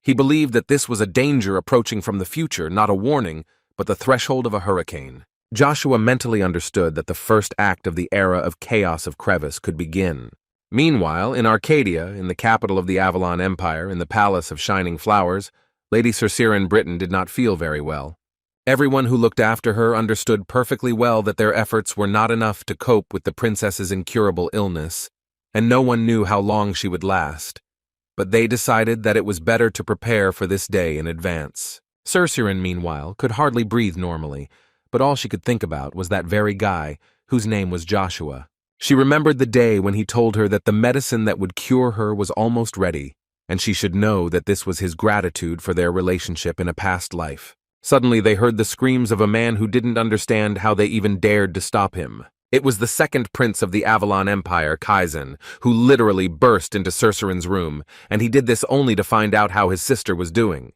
He believed that this was a danger approaching from the future, not a warning, but the threshold of a hurricane. Joshua mentally understood that the first act of the era of chaos of Crevice could begin. Meanwhile, in Arcadia, in the capital of the Avalon Empire, in the Palace of Shining Flowers, Lady Circeran Britton did not feel very well. Everyone who looked after her understood perfectly well that their efforts were not enough to cope with the princess's incurable illness, and no one knew how long she would last. But they decided that it was better to prepare for this day in advance. Circeran, meanwhile, could hardly breathe normally, but all she could think about was that very guy, whose name was Joshua. She remembered the day when he told her that the medicine that would cure her was almost ready, and she should know that this was his gratitude for their relationship in a past life. Suddenly they heard the screams of a man who didn't understand how they even dared to stop him. It was the second prince of the Avalon Empire, Kaizen, who literally burst into Circeran's room, and he did this only to find out how his sister was doing.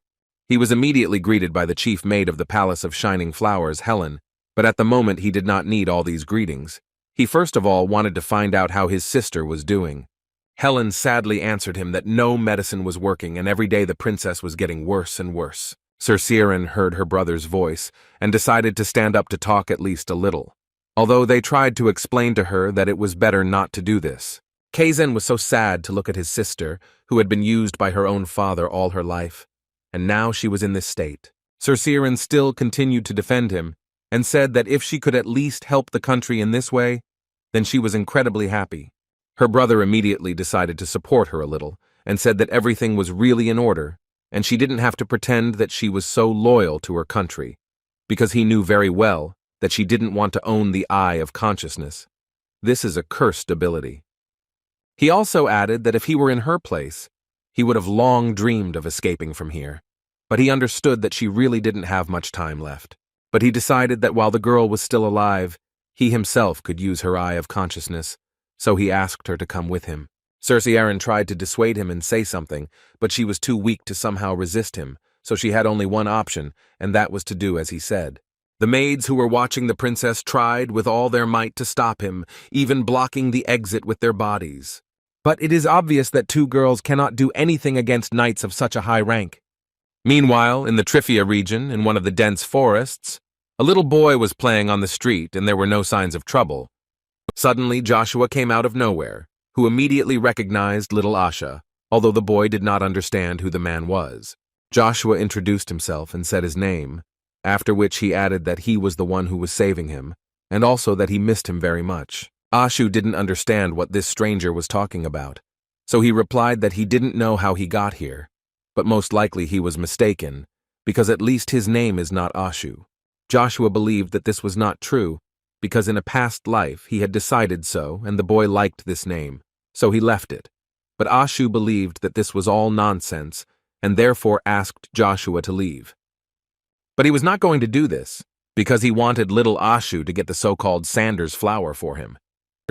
He was immediately greeted by the chief maid of the Palace of Shining Flowers, Helen, but at the moment he did not need all these greetings. He first of all wanted to find out how his sister was doing. Helen sadly answered him that no medicine was working, and every day the princess was getting worse and worse. Circeran heard her brother's voice and decided to stand up to talk at least a little, although they tried to explain to her that it was better not to do this. Kaizen was so sad to look at his sister, who had been used by her own father all her life, and now she was in this state. Circeran still continued to defend him, and said that if she could at least help the country in this way, then she was incredibly happy. Her brother immediately decided to support her a little, and said that everything was really in order, and she didn't have to pretend that she was so loyal to her country, because he knew very well that she didn't want to own the eye of consciousness. This is a cursed ability. He also added that if he were in her place, he would have long dreamed of escaping from here, but he understood that she really didn't have much time left. But he decided that while the girl was still alive, he himself could use her eye of consciousness, so he asked her to come with him. Circeran tried to dissuade him and say something, but she was too weak to somehow resist him, so she had only one option, and that was to do as he said. The maids who were watching the princess tried with all their might to stop him, even blocking the exit with their bodies. But it is obvious that two girls cannot do anything against knights of such a high rank. Meanwhile, in the Trifia region, in one of the dense forests, a little boy was playing on the street and there were no signs of trouble. Suddenly, Joshua came out of nowhere, who immediately recognized little Asha, although the boy did not understand who the man was. Joshua introduced himself and said his name, after which he added that he was the one who was saving him, and also that he missed him very much. Ashu didn't understand what this stranger was talking about, so he replied that he didn't know how he got here, but most likely he was mistaken, because at least his name is not Ashu. Joshua believed that this was not true, because in a past life he had decided so and the boy liked this name, so he left it. But Ashu believed that this was all nonsense and therefore asked Joshua to leave. But he was not going to do this, because he wanted little Ashu to get the so-called Sanders flower for him.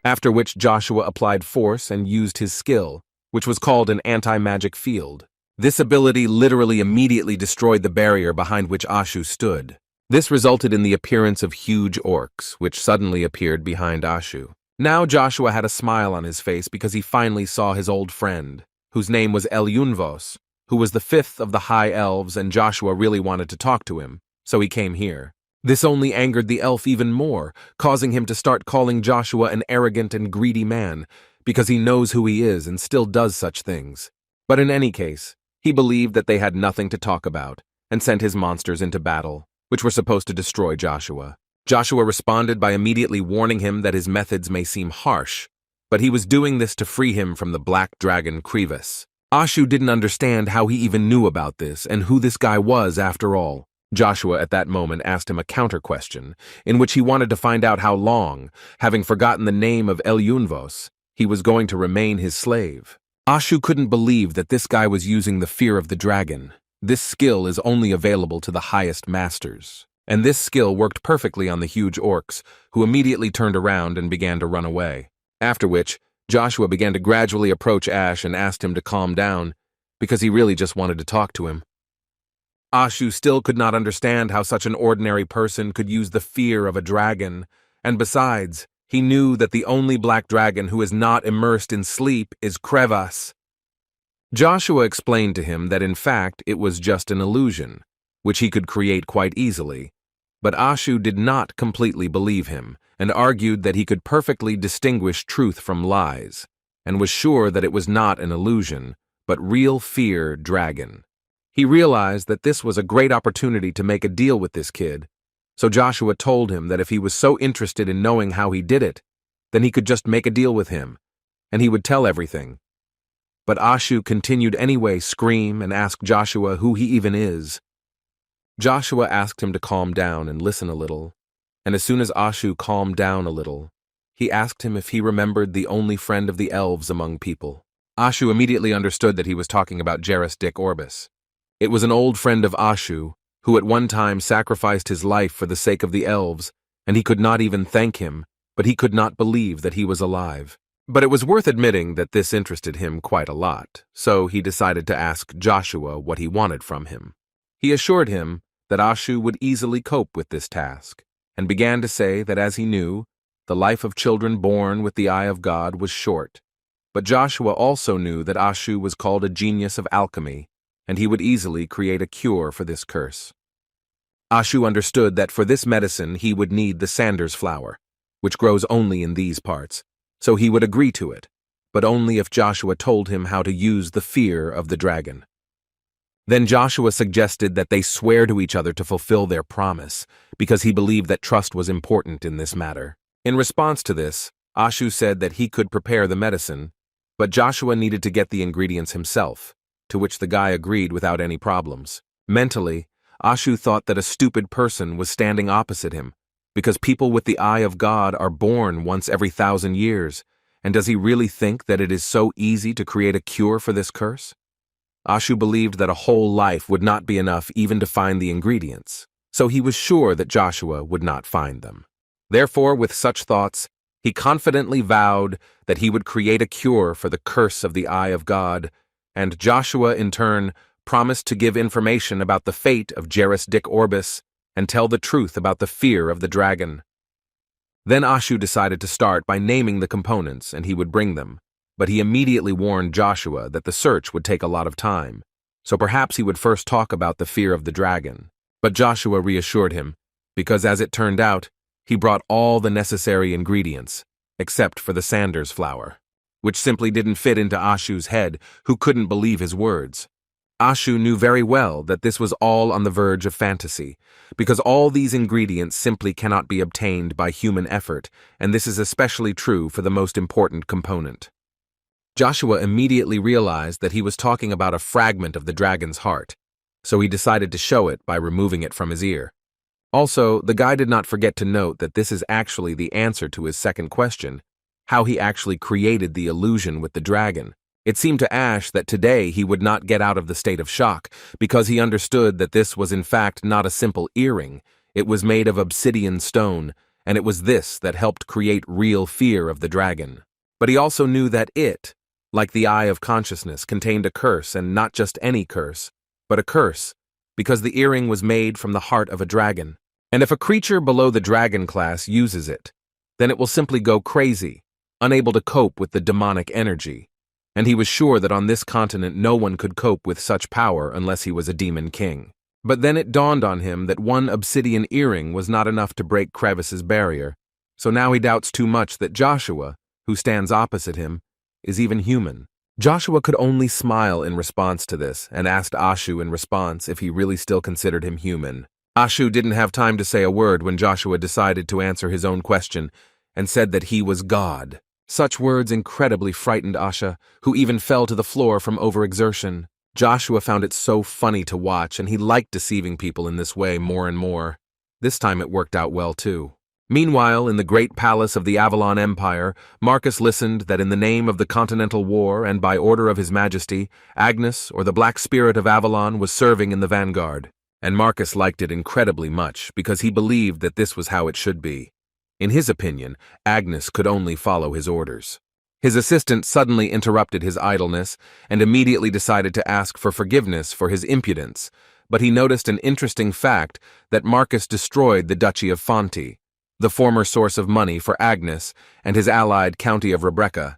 After which Joshua applied force and used his skill, which was called an anti-magic field. This ability literally immediately destroyed the barrier behind which Ashu stood. This resulted in the appearance of huge orcs, which suddenly appeared behind Ashu. Now Joshua had a smile on his face because he finally saw his old friend, whose name was El Yunvos, who was the fifth of the High Elves, and Joshua really wanted to talk to him, so he came here. This only angered the elf even more, causing him to start calling Joshua an arrogant and greedy man, because he knows who he is and still does such things. But in any case, he believed that they had nothing to talk about, and sent his monsters into battle, which were supposed to destroy Joshua. Joshua responded by immediately warning him that his methods may seem harsh, but he was doing this to free him from the black dragon Regressed. Ashu didn't understand how he even knew about this and who this guy was after all. Joshua at that moment asked him a counter-question, in which he wanted to find out how long, having forgotten the name of El Yunvos, he was going to remain his slave. Ashu couldn't believe that this guy was using the fear of the dragon. This skill is only available to the highest masters. And this skill worked perfectly on the huge orcs, who immediately turned around and began to run away. After which, Joshua began to gradually approach Ash and asked him to calm down, because he really just wanted to talk to him. Ashu still could not understand how such an ordinary person could use the fear of a dragon, and besides, he knew that the only black dragon who is not immersed in sleep is Crevasse. Joshua explained to him that in fact it was just an illusion, which he could create quite easily, but Ashu did not completely believe him, and argued that he could perfectly distinguish truth from lies, and was sure that it was not an illusion, but real fear dragon. He realized that this was a great opportunity to make a deal with this kid, so Joshua told him that if he was so interested in knowing how he did it, then he could just make a deal with him, and he would tell everything. But Ashu continued anyway, scream and ask Joshua who he even is. Joshua asked him to calm down and listen a little, and as soon as Ashu calmed down a little, he asked him if he remembered the only friend of the elves among people. Ashu immediately understood that he was talking about Regressed Orbis. It was an old friend of Ashu, who at one time sacrificed his life for the sake of the elves, and he could not even thank him, but he could not believe that he was alive. But it was worth admitting that this interested him quite a lot, so he decided to ask Joshua what he wanted from him. He assured him that Ashu would easily cope with this task, and began to say that as he knew, the life of children born with the eye of God was short. But Joshua also knew that Ashu was called a genius of alchemy, and he would easily create a cure for this curse. Ashu understood that for this medicine he would need the Sanders flower, which grows only in these parts, so he would agree to it, but only if Joshua told him how to use the fear of the dragon. Then Joshua suggested that they swear to each other to fulfill their promise, because he believed that trust was important in this matter. In response to this, Ashu said that he could prepare the medicine, but Joshua needed to get the ingredients himself, to which the guy agreed without any problems. Mentally, Ashu thought that a stupid person was standing opposite him, because people with the eye of God are born once every 1,000 years, and does he really think that it is so easy to create a cure for this curse? Ashu believed that a whole life would not be enough even to find the ingredients, so he was sure that Joshua would not find them. Therefore, with such thoughts, he confidently vowed that he would create a cure for the curse of the eye of God, and Joshua, in turn, promised to give information about the fate of Regressed Orbis and tell the truth about the fear of the dragon. Then Ashu decided to start by naming the components, and he would bring them, but he immediately warned Joshua that the search would take a lot of time, so perhaps he would first talk about the fear of the dragon. But Joshua reassured him, because as it turned out, he brought all the necessary ingredients, except for the Sanders flower, which simply didn't fit into Ashu's head, who couldn't believe his words. Ashu knew very well that this was all on the verge of fantasy, because all these ingredients simply cannot be obtained by human effort, and this is especially true for the most important component. Joshua immediately realized that he was talking about a fragment of the dragon's heart, so he decided to show it by removing it from his ear. Also, the guy did not forget to note that this is actually the answer to his second question, how he actually created the illusion with the dragon. It seemed to Ash that today he would not get out of the state of shock, because he understood that this was in fact not a simple earring, it was made of obsidian stone, and it was this that helped create real fear of the dragon. But he also knew that it, like the eye of consciousness, contained a curse, and not just any curse, but a curse, because the earring was made from the heart of a dragon. And if a creature below the dragon class uses it, then it will simply go crazy, unable to cope with the demonic energy, and he was sure that on this continent no one could cope with such power unless he was a demon king. But then it dawned on him that one obsidian earring was not enough to break Crevice's barrier, so now he doubts too much that Joshua, who stands opposite him, is even human. Joshua could only smile in response to this and asked Ashu in response if he really still considered him human. Ashu didn't have time to say a word when Joshua decided to answer his own question and said that he was God. Such words incredibly frightened Asha, who even fell to the floor from overexertion. Joshua found it so funny to watch, and he liked deceiving people in this way more and more. This time it worked out well too. Meanwhile, in the great palace of the Avalon Empire, Marcus listened that in the name of the Continental War and by order of His Majesty, Agnes, or the Black Spirit of Avalon, was serving in the vanguard. And Marcus liked it incredibly much because he believed that this was how it should be. In his opinion, Agnes could only follow his orders. His assistant suddenly interrupted his idleness and immediately decided to ask for forgiveness for his impudence, but he noticed an interesting fact that Marcus destroyed the Duchy of Fonti, the former source of money for Agnes and his allied county of Rebecca.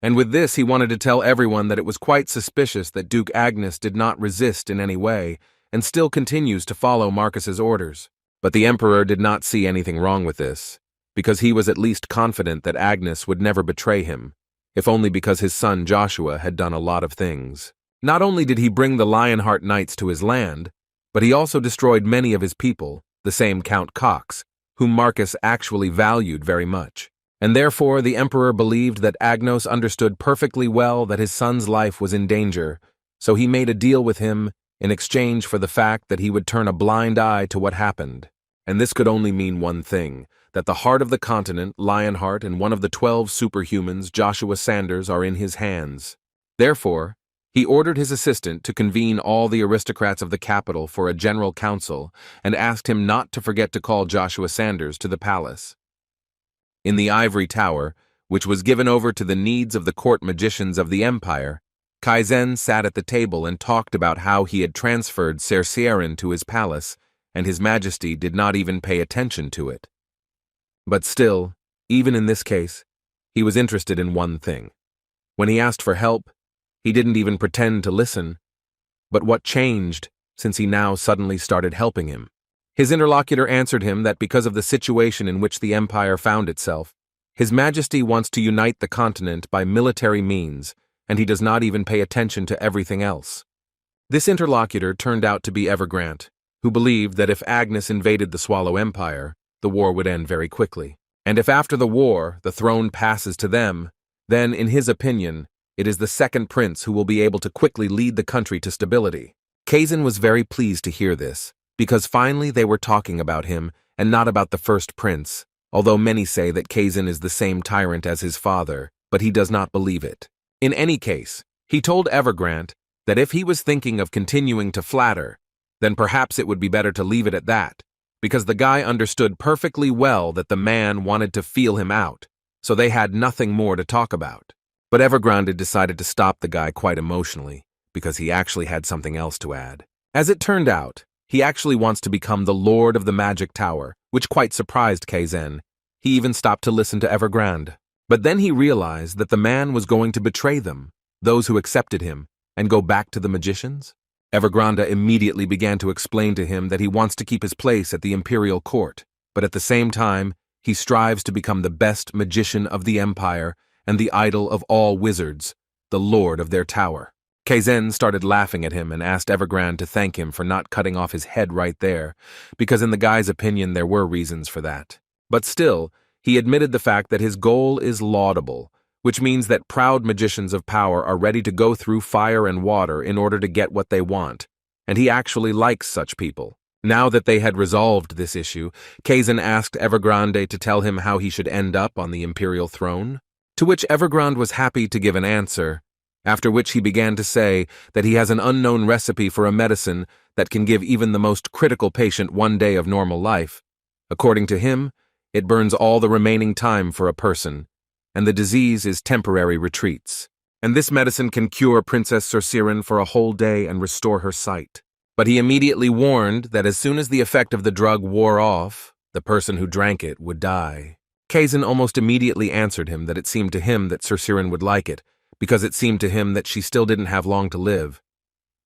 And with this he wanted to tell everyone that it was quite suspicious that Duke Agnes did not resist in any way and still continues to follow Marcus's orders. But the emperor did not see anything wrong with this, because he was at least confident that Agnes would never betray him, if only because his son Joshua had done a lot of things. Not only did he bring the Lionheart Knights to his land, but he also destroyed many of his people, the same Count Cox, whom Marcus actually valued very much. And therefore the emperor believed that Agnos understood perfectly well that his son's life was in danger, so he made a deal with him in exchange for the fact that he would turn a blind eye to what happened. And this could only mean one thing, that the heart of the continent, Lionheart, and one of the 12 superhumans, Joshua Sanders, are in his hands. Therefore, he ordered his assistant to convene all the aristocrats of the capital for a general council and asked him not to forget to call Joshua Sanders to the palace. In the ivory tower, which was given over to the needs of the court magicians of the empire, Kaizen sat at the table and talked about how he had transferred Cerseirin to his palace, and His Majesty did not even pay attention to it. But still, even in this case, he was interested in one thing. When he asked for help, he didn't even pretend to listen. But what changed since he now suddenly started helping him? His interlocutor answered him that because of the situation in which the empire found itself, His Majesty wants to unite the continent by military means, and he does not even pay attention to everything else. This interlocutor turned out to be Evergrande, who believed that if Agnes invaded the Swallow Empire, the war would end very quickly. And if after the war the throne passes to them, then, in his opinion, it is the second prince who will be able to quickly lead the country to stability. Kaizen was very pleased to hear this, because finally they were talking about him and not about the first prince, although many say that Kaizen is the same tyrant as his father, but he does not believe it. In any case, he told Evergrande that if he was thinking of continuing to flatter, then perhaps it would be better to leave it at that, because the guy understood perfectly well that the man wanted to feel him out, so they had nothing more to talk about. But Evergrande decided to stop the guy quite emotionally, because he actually had something else to add. As it turned out, he actually wants to become the Lord of the Magic Tower, which quite surprised Kaizen. He even stopped to listen to Evergrande. But then he realized that the man was going to betray them, those who accepted him, and go back to the magicians. Evergrande immediately began to explain to him that he wants to keep his place at the imperial court, but at the same time, he strives to become the best magician of the empire and the idol of all wizards, the lord of their tower. Kaizen started laughing at him and asked Evergrande to thank him for not cutting off his head right there, because in the guy's opinion there were reasons for that. But still, he admitted the fact that his goal is laudable, which means that proud magicians of power are ready to go through fire and water in order to get what they want, and he actually likes such people. Now that they had resolved this issue, Kaizen asked Evergrande to tell him how he should end up on the imperial throne, to which Evergrande was happy to give an answer, after which he began to say that he has an unknown recipe for a medicine that can give even the most critical patient 1 day of normal life. According to him, it burns all the remaining time for a person, and the disease is temporary retreats. And this medicine can cure Princess Cerseirin for a whole day and restore her sight. But he immediately warned that as soon as the effect of the drug wore off, the person who drank it would die. Kaizen almost immediately answered him that it seemed to him that Cerseirin would like it, because it seemed to him that she still didn't have long to live.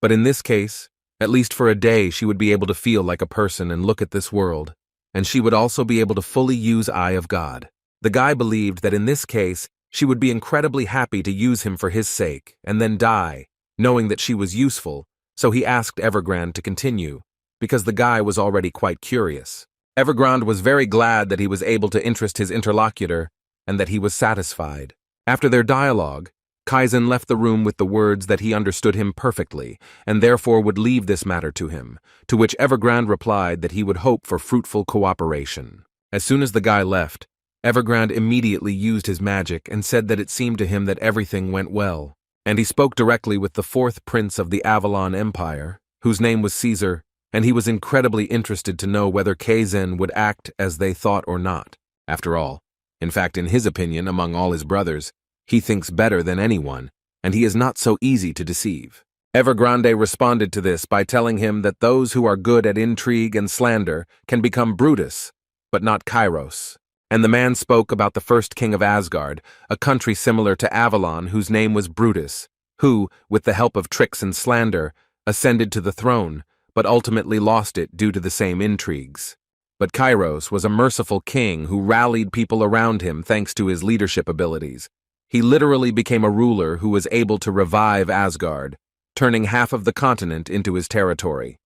But in this case, at least for a day, she would be able to feel like a person and look at this world, and she would also be able to fully use Eye of God. The guy believed that in this case, she would be incredibly happy to use him for his sake, and then die, knowing that she was useful, so he asked Evergrande to continue, because the guy was already quite curious. Evergrande was very glad that he was able to interest his interlocutor, and that he was satisfied. After their dialogue, Kaizen left the room with the words that he understood him perfectly, and therefore would leave this matter to him, to which Evergrande replied that he would hope for fruitful cooperation. As soon as the guy left, Evergrande immediately used his magic and said that it seemed to him that everything went well, and he spoke directly with the fourth prince of the Avalon Empire, whose name was Caesar, and he was incredibly interested to know whether Kaizen would act as they thought or not. After all, in fact, in his opinion, among all his brothers, he thinks better than anyone, and he is not so easy to deceive. Evergrande responded to this by telling him that those who are good at intrigue and slander can become Brutus, but not Kairos. And the man spoke about the first king of Asgard, a country similar to Avalon whose name was Brutus, who, with the help of tricks and slander, ascended to the throne, but ultimately lost it due to the same intrigues. But Kairos was a merciful king who rallied people around him thanks to his leadership abilities. He literally became a ruler who was able to revive Asgard, turning half of the continent into his territory.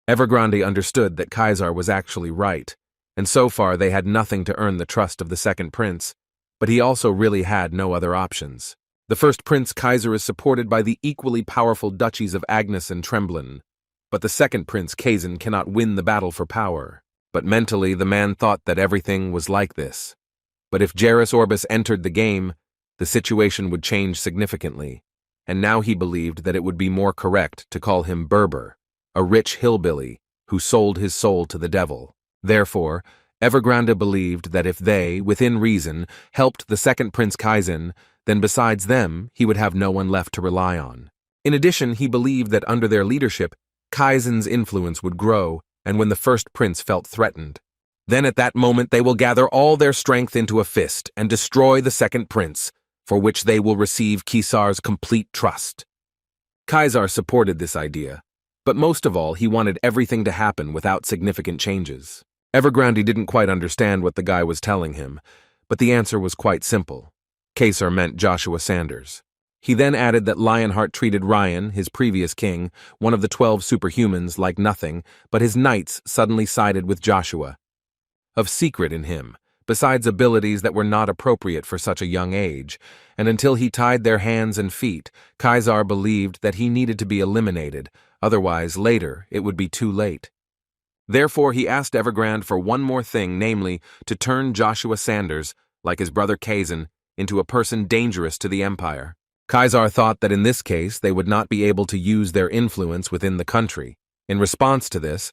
Evergrande understood that Caesar was actually right, and so far they had nothing to earn the trust of the second prince, but he also really had no other options. The first prince Kaiser is supported by the equally powerful duchies of Agnes and Tremblin, but the second prince Kaizen cannot win the battle for power. But mentally the man thought that everything was like this. But if Jairus Orbis entered the game, the situation would change significantly, and now he believed that it would be more correct to call him Berber, a rich hillbilly who sold his soul to the devil. Therefore, Evergrande believed that if they, within reason, helped the second Prince Kaizen, then besides them, he would have no one left to rely on. In addition, he believed that under their leadership, Kaizen's influence would grow, and when the first prince felt threatened, then at that moment they will gather all their strength into a fist and destroy the second prince, for which they will receive Caesar's complete trust. Caesar supported this idea, but most of all he wanted everything to happen without significant changes. Evergrande didn't quite understand what the guy was telling him, but the answer was quite simple. Caesar meant Joshua Sanders. He then added that Lionheart treated Ryan, his previous king, one of the 12 superhumans, like nothing, but his knights suddenly sided with Joshua. Of secret in him, besides abilities that were not appropriate for such a young age, and until he tied their hands and feet, Caesar believed that he needed to be eliminated, otherwise later it would be too late. Therefore he asked Evergrande for one more thing, namely, to turn Joshua Sanders, like his brother Kaizen, into a person dangerous to the Empire. Caesar thought that in this case they would not be able to use their influence within the country. In response to this,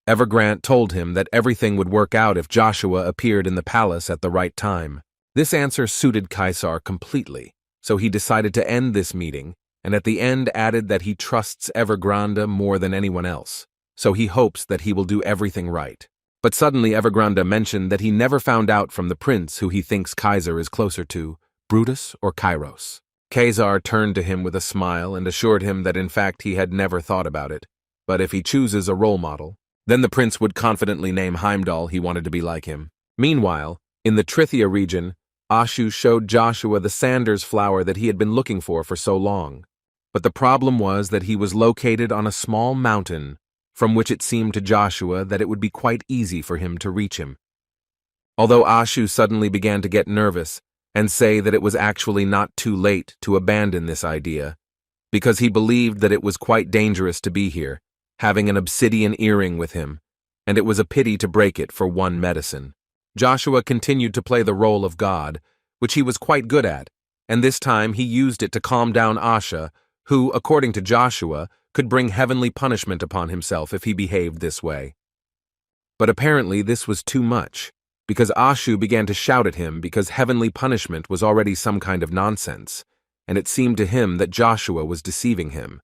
Evergrande told him that everything would work out if Joshua appeared in the palace at the right time. This answer suited Caesar completely, so he decided to end this meeting, and at the end added that he trusts Evergrande more than anyone else, so he hopes that he will do everything right. But suddenly Evergrande mentioned that he never found out from the prince who he thinks Caesar is closer to, Brutus or Kairos. Caesar turned to him with a smile and assured him that in fact he had never thought about it, but if he chooses a role model, then the prince would confidently name Heimdall he wanted to be like him. Meanwhile, in the Trithia region, Ashu showed Joshua the Sanders flower that he had been looking for so long. But the problem was that he was located on a small mountain, from which it seemed to Joshua that it would be quite easy for him to reach him. Although Ashu suddenly began to get nervous and say that it was actually not too late to abandon this idea, because he believed that it was quite dangerous to be here, having an obsidian earring with him, and it was a pity to break it for one medicine. Joshua continued to play the role of God, which he was quite good at, and this time he used it to calm down Asha, who, according to Joshua, could bring heavenly punishment upon himself if he behaved this way. But apparently this was too much, because Ashu began to shout at him because heavenly punishment was already some kind of nonsense, and it seemed to him that Joshua was deceiving him.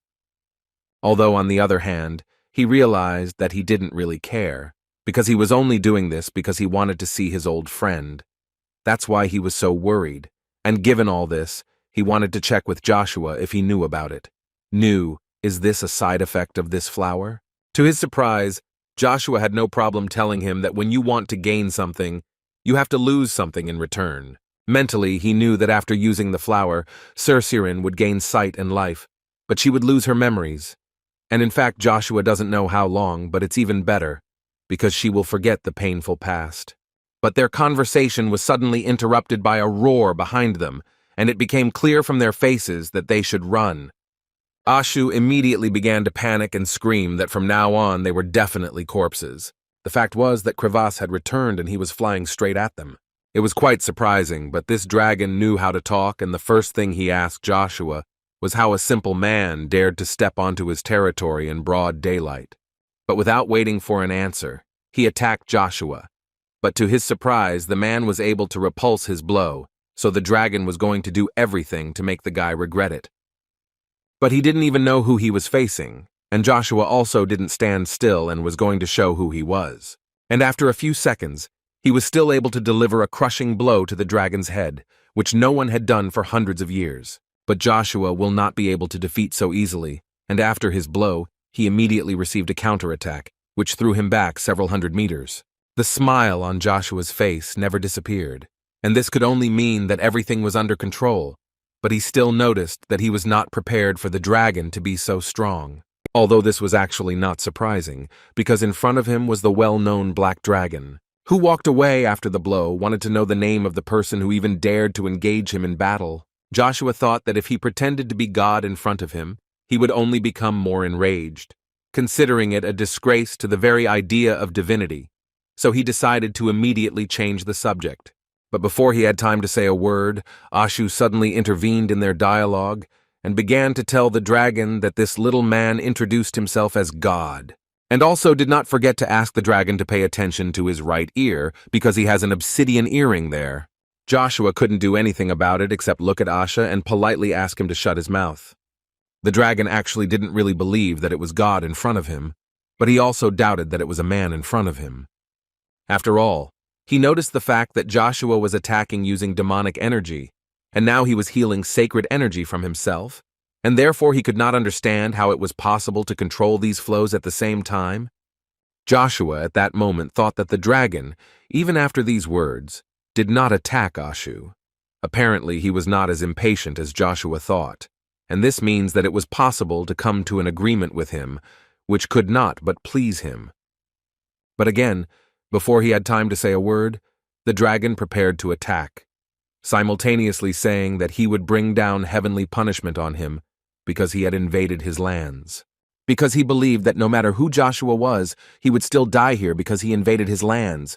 Although, on the other hand, he realized that he didn't really care, because he was only doing this because he wanted to see his old friend. That's why he was so worried, and given all this, He wanted to check with Joshua if he knew about it. Is this a side effect of this flower? To his surprise, Joshua had no problem telling him that when you want to gain something, you have to lose something in return. Mentally, he knew that after using the flower, Cercerin would gain sight and life, but she would lose her memories. And in fact, Joshua doesn't know how long, but it's even better, because she will forget the painful past. But their conversation was suddenly interrupted by a roar behind them, and it became clear from their faces that they should run. Ashu immediately began to panic and scream that from now on they were definitely corpses. The fact was that Crevasse had returned and he was flying straight at them. It was quite surprising, but this dragon knew how to talk, and the first thing he asked Joshua was how a simple man dared to step onto his territory in broad daylight. But without waiting for an answer, he attacked Joshua. But to his surprise, the man was able to repulse his blow, so the dragon was going to do everything to make the guy regret it. But he didn't even know who he was facing, and Joshua also didn't stand still and was going to show who he was. And after a few seconds, he was still able to deliver a crushing blow to the dragon's head, which no one had done for hundreds of years. But Joshua will not be able to defeat so easily, and after his blow, he immediately received a counterattack, which threw him back several hundred meters. The smile on Joshua's face never disappeared, and this could only mean that everything was under control, but he still noticed that he was not prepared for the dragon to be so strong. Although this was actually not surprising, because in front of him was the well-known black dragon, who walked away after the blow, wanted to know the name of the person who even dared to engage him in battle. Joshua thought that if he pretended to be God in front of him, he would only become more enraged, considering it a disgrace to the very idea of divinity. So he decided to immediately change the subject. But before he had time to say a word, Ashu suddenly intervened in their dialogue and began to tell the dragon that this little man introduced himself as God, and also did not forget to ask the dragon to pay attention to his right ear because he has an obsidian earring there. Joshua couldn't do anything about it except look at Asha and politely ask him to shut his mouth. The dragon actually didn't really believe that it was God in front of him, but he also doubted that it was a man in front of him. After all, he noticed the fact that Joshua was attacking using demonic energy, and now he was healing sacred energy from himself, and therefore he could not understand how it was possible to control these flows at the same time. Joshua at that moment thought that the dragon, even after these words, did not attack Ashu. Apparently he was not as impatient as Joshua thought, and this means that it was possible to come to an agreement with him, which could not but please him. But again, before he had time to say a word, the dragon prepared to attack, simultaneously saying that he would bring down heavenly punishment on him because he had invaded his lands. Because he believed that no matter who Joshua was, he would still die here because he invaded his lands.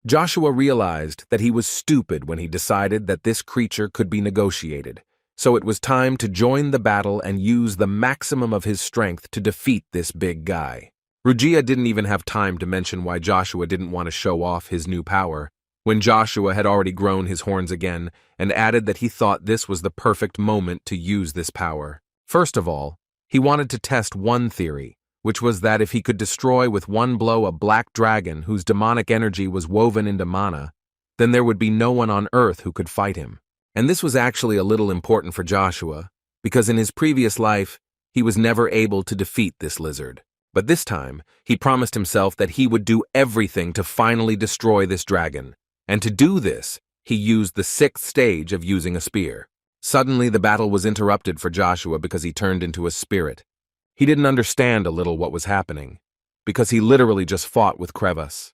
Joshua realized that he was stupid when he decided that this creature could be negotiated, so it was time to join the battle and use the maximum of his strength to defeat this big guy. Rugia didn't even have time to mention why Joshua didn't want to show off his new power, when Joshua had already grown his horns again and added that he thought this was the perfect moment to use this power. First of all, he wanted to test one theory, which was that if he could destroy with one blow a black dragon whose demonic energy was woven into mana, then there would be no one on Earth who could fight him. And this was actually a little important for Joshua, because in his previous life, he was never able to defeat this lizard. But this time, he promised himself that he would do everything to finally destroy this dragon, and to do this, he used the 6th stage of using a spear. Suddenly, the battle was interrupted for Joshua because he turned into a spirit. He didn't understand a little what was happening, because he literally just fought with Crevasse.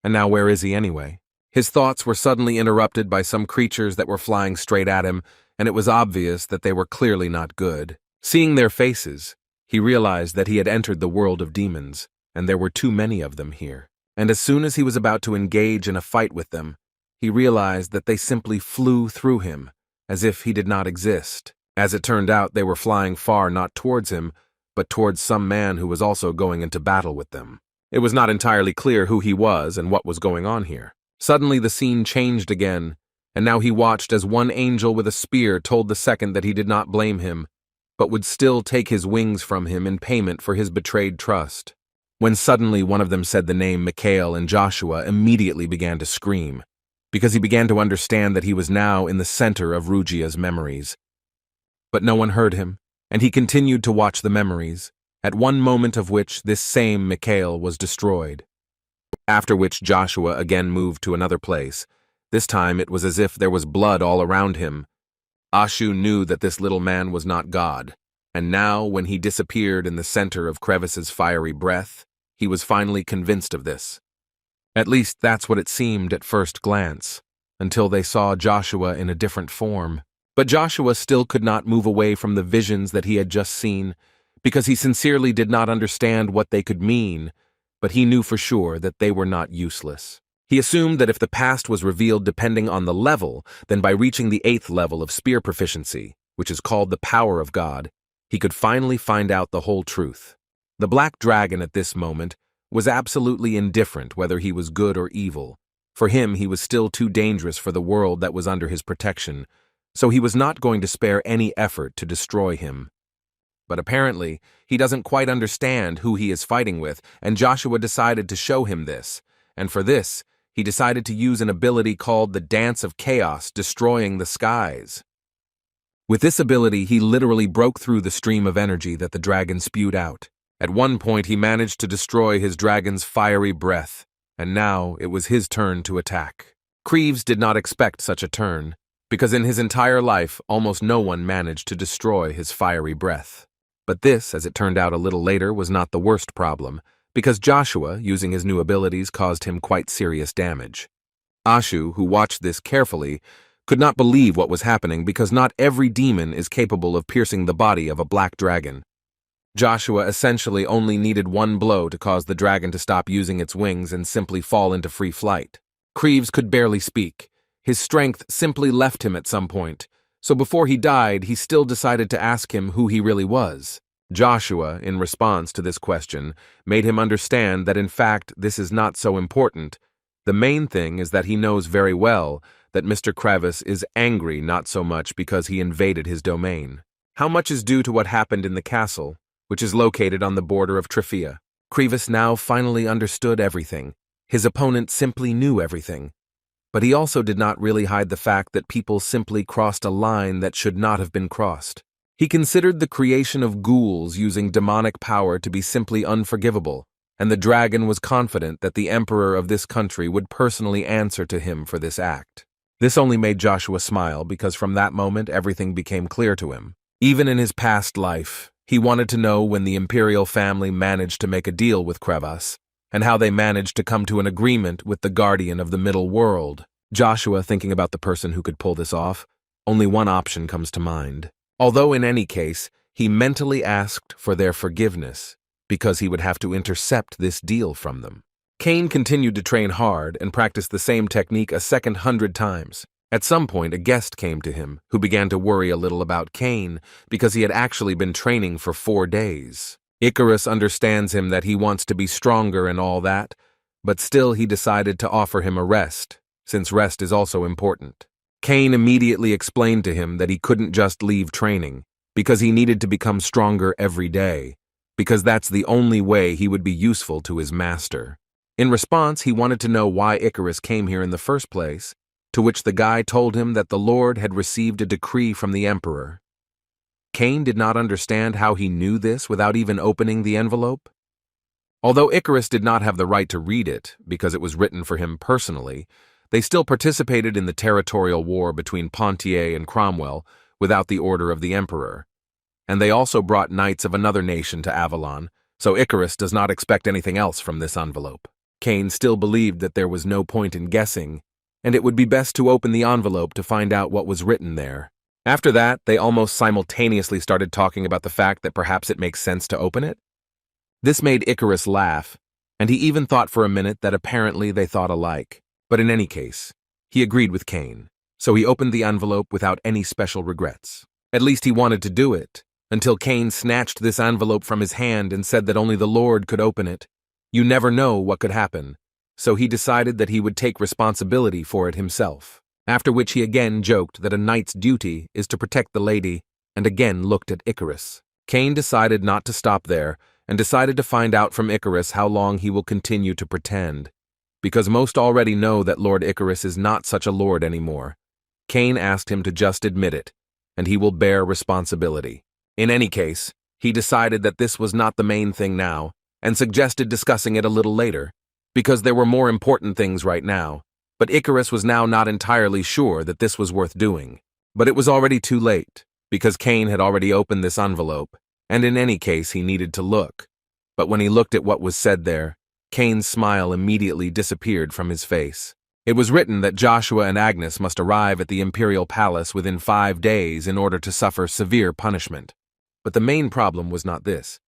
And now where is he anyway? His thoughts were suddenly interrupted by some creatures that were flying straight at him, and it was obvious that they were clearly not good. Seeing their faces, he realized that he had entered the world of demons, and there were too many of them here. And as soon as he was about to engage in a fight with them, he realized that they simply flew through him, as if he did not exist. As it turned out, they were flying far not towards him, but towards some man who was also going into battle with them. It was not entirely clear who he was and what was going on here. Suddenly the scene changed again, and now he watched as one angel with a spear told the second that he did not blame him, but would still take his wings from him in payment for his betrayed trust. When suddenly one of them said the name Mikhail, and Joshua immediately began to scream. because he began to understand that he was now in the center of Rujia's memories. But no one heard him, and he continued to watch the memories, at one moment of which this same Mikhail was destroyed. After which Joshua again moved to another place. This time it was as if there was blood all around him. Ashu knew that this little man was not God, and now when he disappeared in the center of Crevice's fiery breath, he was finally convinced of this. At least that's what it seemed at first glance, until they saw Joshua in a different form. But Joshua still could not move away from the visions that he had just seen, because he sincerely did not understand what they could mean, but he knew for sure that they were not useless. He assumed that if the past was revealed depending on the level, then by reaching the 8th level of spear proficiency, which is called the power of God, he could finally find out the whole truth. The black dragon at this moment was absolutely indifferent whether he was good or evil. For him, he was still too dangerous for the world that was under his protection, so he was not going to spare any effort to destroy him. But apparently, he doesn't quite understand who he is fighting with, and Joshua decided to show him this, and for this, he decided to use an ability called the Dance of Chaos, destroying the skies. With this ability, he literally broke through the stream of energy that the dragon spewed out. At one point, he managed to destroy his dragon's fiery breath, and now it was his turn to attack. Creeves did not expect such a turn, because in his entire life, almost no one managed to destroy his fiery breath. But this, as it turned out a little later, was not the worst problem, because Joshua, using his new abilities, caused him quite serious damage. Ashu, who watched this carefully, could not believe what was happening because not every demon is capable of piercing the body of a black dragon. Joshua essentially only needed one blow to cause the dragon to stop using its wings and simply fall into free flight. Creeves could barely speak. His strength simply left him at some point, so before he died, he still decided to ask him who he really was. Joshua, in response to this question, made him understand that in fact this is not so important. The main thing is that he knows very well that Mr. Crevice is angry not so much because he invaded his domain. How much is due to what happened in the castle, which is located on the border of Trifia? Crevice now finally understood everything. His opponent simply knew everything. But he also did not really hide the fact that people simply crossed a line that should not have been crossed. He considered the creation of ghouls using demonic power to be simply unforgivable, and the dragon was confident that the emperor of this country would personally answer to him for this act. This only made Joshua smile because from that moment everything became clear to him. Even in his past life, he wanted to know when the imperial family managed to make a deal with Crevice, and how they managed to come to an agreement with the guardian of the middle world. Joshua, thinking about the person who could pull this off, only one option comes to mind. Although in any case, he mentally asked for their forgiveness, because he would have to intercept this deal from them. Cain continued to train hard and practiced the same technique a second 100 times. At some point, a guest came to him, who began to worry a little about Cain, because he had actually been training for 4 days. Icarus understands him that he wants to be stronger and all that, but still he decided to offer him a rest, since rest is also important. Cain immediately explained to him that he couldn't just leave training, because he needed to become stronger every day, because that's the only way he would be useful to his master. In response, he wanted to know why Icarus came here in the first place, to which the guy told him that the Lord had received a decree from the emperor. Cain did not understand how he knew this without even opening the envelope. Although Icarus did not have the right to read it, because it was written for him personally, they still participated in the territorial war between Pontier and Cromwell without the order of the emperor. And they also brought knights of another nation to Avalon, so Icarus does not expect anything else from this envelope. Cain still believed that there was no point in guessing, and it would be best to open the envelope to find out what was written there. After that, they almost simultaneously started talking about the fact that perhaps it makes sense to open it. This made Icarus laugh, and he even thought for a minute that apparently they thought alike. But in any case, he agreed with Cain, so he opened the envelope without any special regrets. At least he wanted to do it, until Cain snatched this envelope from his hand and said that only the Lord could open it. You never know what could happen, so he decided that he would take responsibility for it himself, after which he again joked that a knight's duty is to protect the lady, and again looked at Icarus. Cain decided not to stop there, and decided to find out from Icarus how long he will continue to pretend. because most already know that Lord Icarus is not such a lord anymore. Cain asked him to just admit it, and he will bear responsibility. In any case, he decided that this was not the main thing now, and suggested discussing it a little later, because there were more important things right now. But Icarus was now not entirely sure that this was worth doing. But it was already too late, because Cain had already opened this envelope, and in any case he needed to look. But when he looked at what was said there, Cain's smile immediately disappeared from his face. It was written that Joshua and Agnes must arrive at the imperial palace within 5 days in order to suffer severe punishment. But the main problem was not this,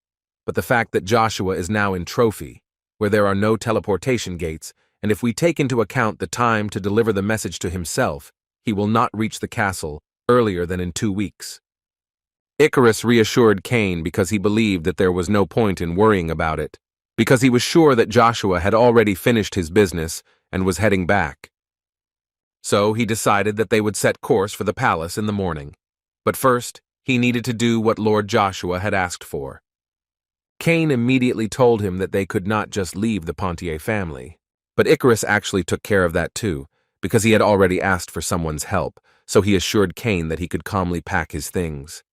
but the fact that Joshua is now in Trophy, where there are no teleportation gates, and if we take into account the time to deliver the message to himself, he will not reach the castle earlier than in 2 weeks. Icarus reassured Cain because he believed that there was no point in worrying about it, because he was sure that Joshua had already finished his business and was heading back. So he decided that they would set course for the palace in the morning. But first, he needed to do what Lord Joshua had asked for. Cain immediately told him that they could not just leave the Pontier family. But Icarus actually took care of that too, because he had already asked for someone's help, so he assured Cain that he could calmly pack his things.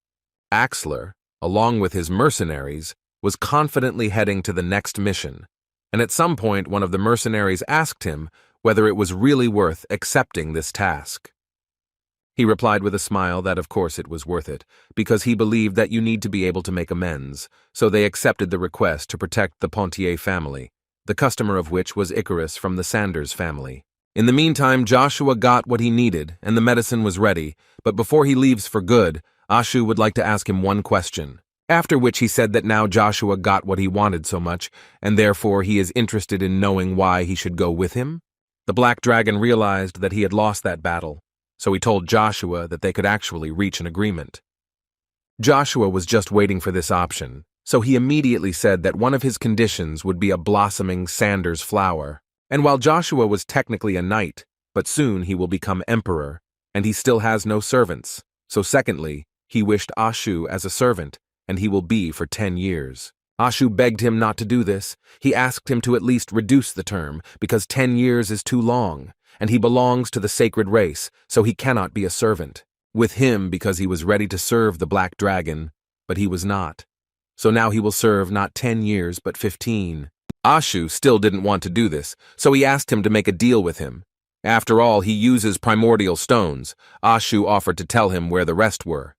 Axler, along with his mercenaries, was confidently heading to the next mission, and at some point one of the mercenaries asked him whether it was really worth accepting this task. He replied with a smile that of course it was worth it, because he believed that you need to be able to make amends, so they accepted the request to protect the Pontier family, the customer of which was Icarus from the Sanders family. In the meantime, Joshua got what he needed, and the medicine was ready, but before he leaves for good, Ashu would like to ask him one question, after which he said that now Joshua got what he wanted so much, and therefore he is interested in knowing why he should go with him. The Black Dragon realized that he had lost that battle, so he told Joshua that they could actually reach an agreement. Joshua was just waiting for this option, so he immediately said that one of his conditions would be a blossoming Sanders flower. And while Joshua was technically a knight, but soon he will become emperor, and he still has no servants, so secondly, he wished Ashu as a servant, and he will be for 10 years. Ashu begged him not to do this. He asked him to at least reduce the term, because 10 years is too long, and he belongs to the sacred race, so he cannot be a servant. With him because he was ready to serve the Black Dragon, but he was not. So now he will serve not 10 years, but 15. Ashu still didn't want to do this, so he asked him to make a deal with him. After all, he uses primordial stones. Ashu offered to tell him where the rest were.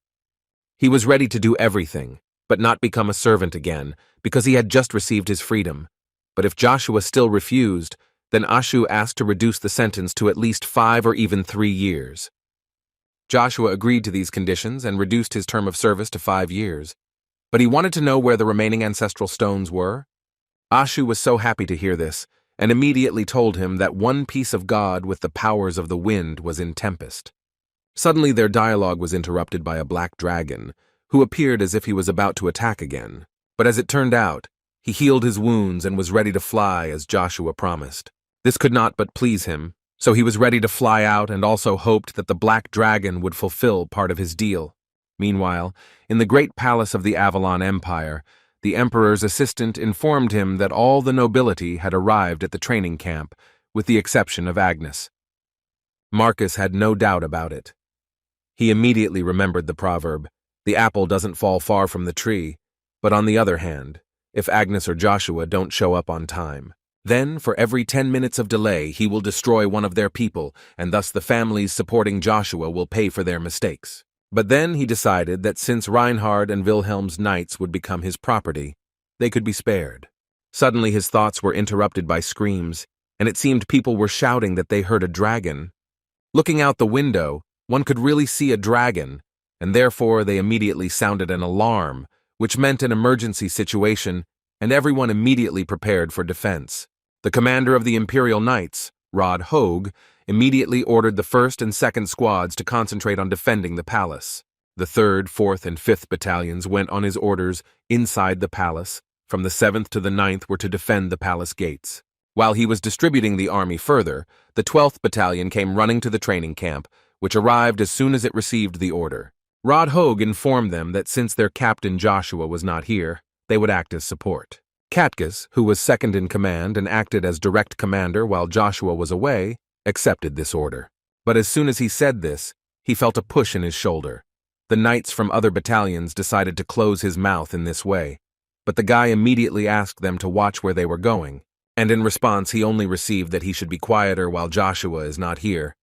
He was ready to do everything, but not become a servant again, because he had just received his freedom. But if Joshua still refused, then Ashu asked to reduce the sentence to at least 5 or even 3 years. Joshua agreed to these conditions and reduced his term of service to 5 years. But he wanted to know where the remaining ancestral stones were. Ashu was so happy to hear this, and immediately told him that one piece of God with the powers of the wind was in Tempest. Suddenly their dialogue was interrupted by a black dragon, who appeared as if he was about to attack again. But as it turned out, he healed his wounds and was ready to fly as Joshua promised. This could not but please him, so he was ready to fly out and also hoped that the black dragon would fulfill part of his deal. Meanwhile, in the great palace of the Avalon Empire, the emperor's assistant informed him that all the nobility had arrived at the training camp, with the exception of Agnes. Marcus had no doubt about it. He immediately remembered the proverb, "The apple doesn't fall far from the tree," but on the other hand, if Agnes or Joshua don't show up on time, then for every 10 minutes of delay he will destroy one of their people, and thus the families supporting Joshua will pay for their mistakes. But then he decided that since Reinhard and Wilhelm's knights would become his property, they could be spared. Suddenly his thoughts were interrupted by screams, and it seemed people were shouting that they heard a dragon. Looking out the window, one could really see a dragon, and therefore they immediately sounded an alarm, which meant an emergency situation, and everyone immediately prepared for defense. The commander of the Imperial Knights, Rod Hogue, immediately ordered the 1st and 2nd squads to concentrate on defending the palace. The 3rd, 4th, and 5th battalions went on his orders inside the palace. From the 7th to the 9th were to defend the palace gates. While he was distributing the army further, the 12th battalion came running to the training camp, which arrived as soon as it received the order. Rod Hogue informed them that since their captain Joshua was not here, they would act as support. Katkus, who was second in command and acted as direct commander while Joshua was away, accepted this order. But as soon as he said this, he felt a push in his shoulder. The knights from other battalions decided to close his mouth in this way, but the guy immediately asked them to watch where they were going, and in response he only received that he should be quieter while Joshua is not here,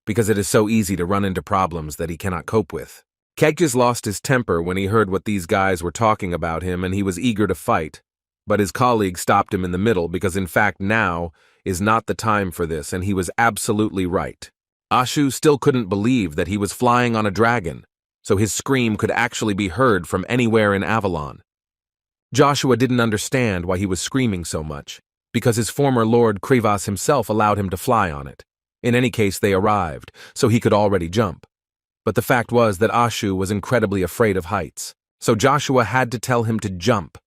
because it is so easy to run into problems that he cannot cope with. Katkus lost his temper when he heard what these guys were talking about him, and he was eager to fight, but his colleague stopped him in the middle because in fact now is not the time for this, and he was absolutely right. Ashu still couldn't believe that he was flying on a dragon, so his scream could actually be heard from anywhere in Avalon. Joshua didn't understand why he was screaming so much, because his former lord Krivas himself allowed him to fly on it. In any case, they arrived, so he could already jump. But the fact was that Ashu was incredibly afraid of heights, so Joshua had to tell him to jump.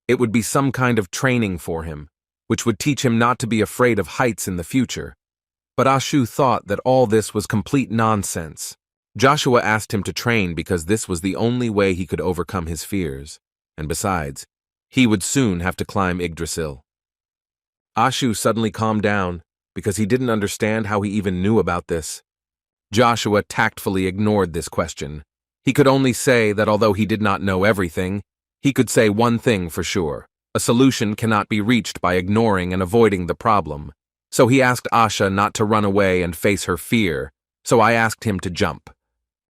It would be some kind of training for him, which would teach him not to be afraid of heights in the future. But Ashu thought that all this was complete nonsense. Joshua asked him to train because this was the only way he could overcome his fears, and besides, he would soon have to climb Yggdrasil. Ashu suddenly calmed down because he didn't understand how he even knew about this. Joshua tactfully ignored this question. He could only say that although he did not know everything, he could say one thing for sure: a solution cannot be reached by ignoring and avoiding the problem. So he asked Asha not to run away and face her fear, so I asked him to jump.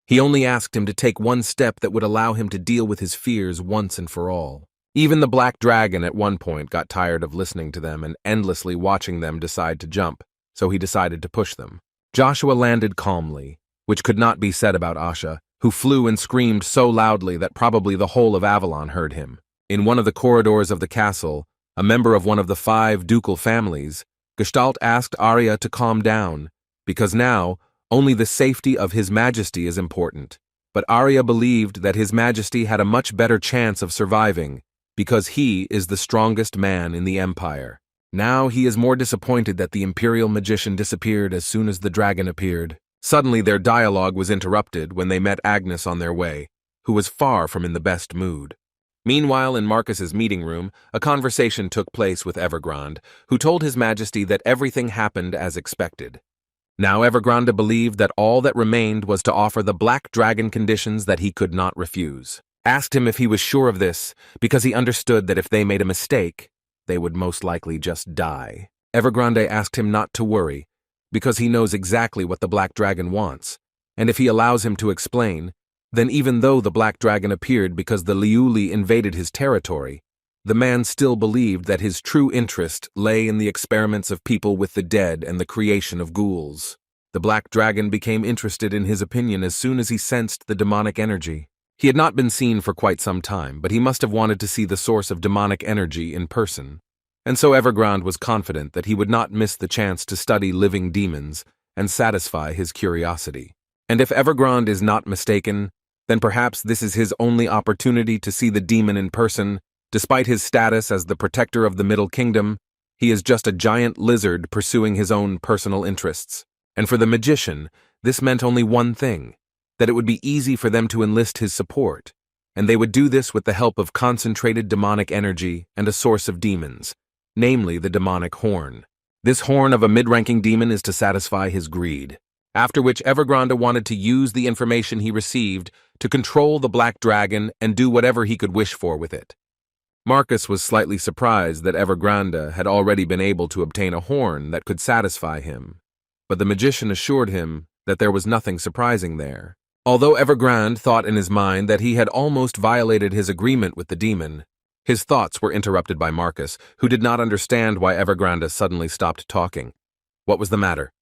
He only asked him to take one step that would allow him to deal with his fears once and for all. Even the black dragon at one point got tired of listening to them and endlessly watching them decide to jump, so he decided to push them. Joshua landed calmly, which could not be said about Asha, who flew and screamed so loudly that probably the whole of Avalon heard him. In one of the corridors of the castle, a member of one of the 5 ducal families, Gestalt asked Arya to calm down, because now only the safety of His Majesty is important. But Arya believed that His Majesty had a much better chance of surviving, because he is the strongest man in the Empire. Now he is more disappointed that the Imperial magician disappeared as soon as the dragon appeared. Suddenly their dialogue was interrupted when they met Agnes on their way, who was far from in the best mood. Meanwhile, in Marcus's meeting room, a conversation took place with Evergrande, who told His Majesty that everything happened as expected. Now Evergrande believed that all that remained was to offer the Black Dragon conditions that he could not refuse. Asked him if he was sure of this, because he understood that if they made a mistake, they would most likely just die. Evergrande asked him not to worry, because he knows exactly what the Black Dragon wants, and if he allows him to explain, then even though the Black Dragon appeared because the Liuli invaded his territory, the man still believed that his true interest lay in the experiments of people with the dead and the creation of ghouls. The Black Dragon became interested in his opinion as soon as he sensed the demonic energy. He had not been seen for quite some time, but he must have wanted to see the source of demonic energy in person, and so Evergrande was confident that he would not miss the chance to study living demons and satisfy his curiosity. And if Evergrande is not mistaken, then perhaps this is his only opportunity to see the demon in person. Despite his status as the protector of the Middle Kingdom, he is just a giant lizard pursuing his own personal interests. And for the magician, this meant only one thing: that it would be easy for them to enlist his support, and they would do this with the help of concentrated demonic energy and a source of demons, namely the demonic horn. This horn of a mid-ranking demon is to satisfy his greed, after which Evergrande wanted to use the information he received to control the Black Dragon and do whatever he could wish for with it. Marcus was slightly surprised that Evergrande had already been able to obtain a horn that could satisfy him, but the magician assured him that there was nothing surprising there. Although Evergrande thought in his mind that he had almost violated his agreement with the demon, his thoughts were interrupted by Marcus, who did not understand why Evergrande suddenly stopped talking. What was the matter?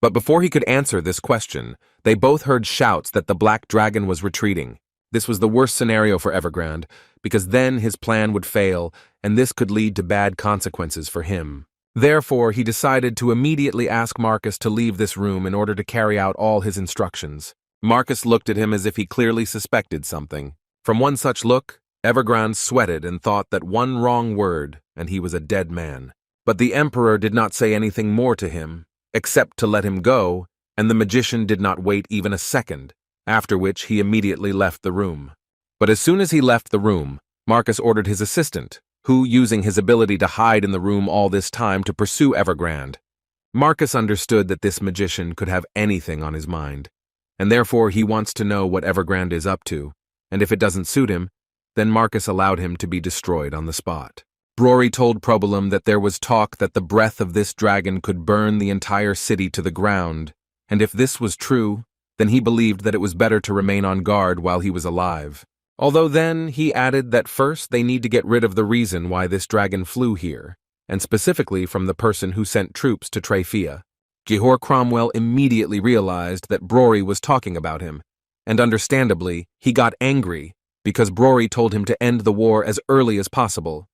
But before he could answer this question, they both heard shouts that the Black Dragon was retreating. This was the worst scenario for Evergrande, because then his plan would fail, and this could lead to bad consequences for him. Therefore, he decided to immediately ask Marcus to leave this room in order to carry out all his instructions. Marcus looked at him as if he clearly suspected something. From one such look, Evergrande sweated and thought that one wrong word, and he was a dead man. But the Emperor did not say anything more to him, except to let him go, and the magician did not wait even a second, after which he immediately left the room. But as soon as he left the room, Marcus ordered his assistant, who using his ability to hide in the room all this time to pursue Evergrande. Marcus understood that this magician could have anything on his mind, and therefore he wants to know what Evergrande is up to, and if it doesn't suit him, then Marcus allowed him to be destroyed on the spot. Brory told Probolum that there was talk that the breath of this dragon could burn the entire city to the ground, and if this was true, then he believed that it was better to remain on guard while he was alive. Although then, he added that first they need to get rid of the reason why this dragon flew here, and specifically from the person who sent troops to Trafia. Gehor Cromwell immediately realized that Brory was talking about him, and understandably, he got angry because Brory told him to end the war as early as possible.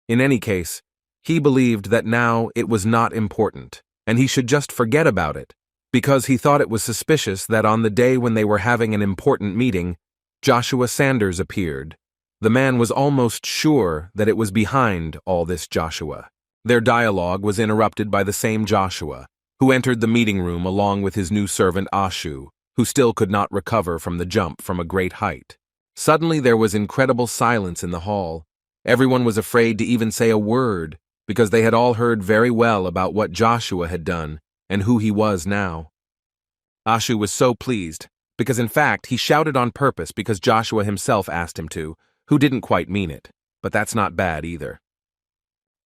In any case, he believed that now it was not important, and he should just forget about it, because he thought it was suspicious that on the day when they were having an important meeting, Joshua Sanders appeared. The man was almost sure that it was behind all this Joshua. Their dialogue was interrupted by the same Joshua, who entered the meeting room along with his new servant Ashu, who still could not recover from the jump from a great height. Suddenly there was incredible silence in the hall. Everyone was afraid to even say a word, because they had all heard very well about what Joshua had done and who he was now. Ashu was so pleased, because in fact he shouted on purpose because Joshua himself asked him to, who didn't quite mean it, but that's not bad either.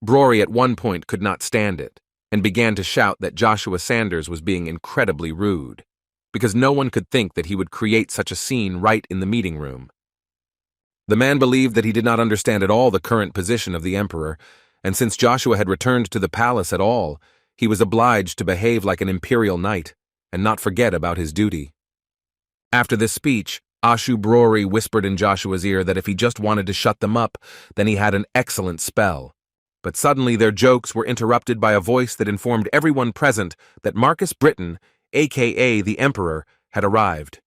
Brory at one point could not stand it, and began to shout that Joshua Sanders was being incredibly rude, because no one could think that he would create such a scene right in the meeting room. The man believed that he did not understand at all the current position of the emperor, and since Joshua had returned to the palace at all, he was obliged to behave like an imperial knight, and not forget about his duty. After this speech, Ashu Brory whispered in Joshua's ear that if he just wanted to shut them up, then he had an excellent spell. But suddenly their jokes were interrupted by a voice that informed everyone present that Marcus Britain, aka the Emperor, had arrived.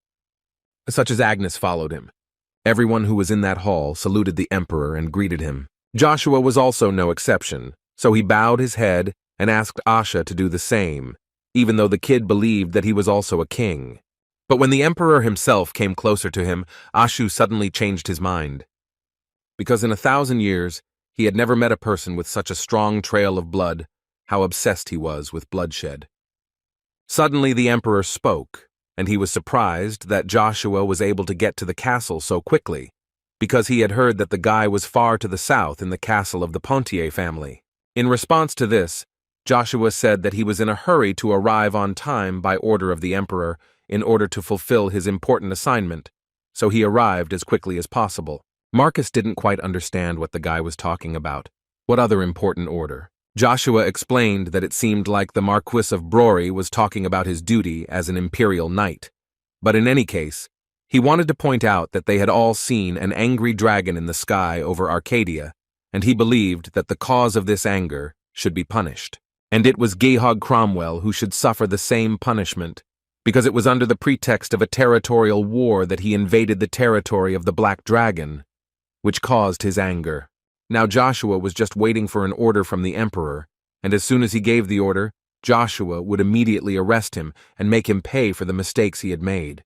Such as Agnes followed him. Everyone who was in that hall saluted the Emperor and greeted him. Joshua was also no exception, so he bowed his head and asked Asha to do the same, even though the kid believed that he was also a king. But when the Emperor himself came closer to him, Ashu suddenly changed his mind. Because in 1,000 years, he had never met a person with such a strong trail of blood, how obsessed he was with bloodshed. Suddenly the Emperor spoke, and he was surprised that Joshua was able to get to the castle so quickly, because he had heard that the guy was far to the south in the castle of the Pontier family. In response to this, Joshua said that he was in a hurry to arrive on time by order of the Emperor in order to fulfill his important assignment, so he arrived as quickly as possible. Marcus didn't quite understand what the guy was talking about. What other important order? Joshua explained that it seemed like the Marquis of Brory was talking about his duty as an imperial knight. But in any case, he wanted to point out that they had all seen an angry dragon in the sky over Arcadia, and he believed that the cause of this anger should be punished. And it was Gehog Cromwell who should suffer the same punishment, because it was under the pretext of a territorial war that he invaded the territory of the Black Dragon, which caused his anger. Now Joshua was just waiting for an order from the Emperor, and as soon as he gave the order, Joshua would immediately arrest him and make him pay for the mistakes he had made.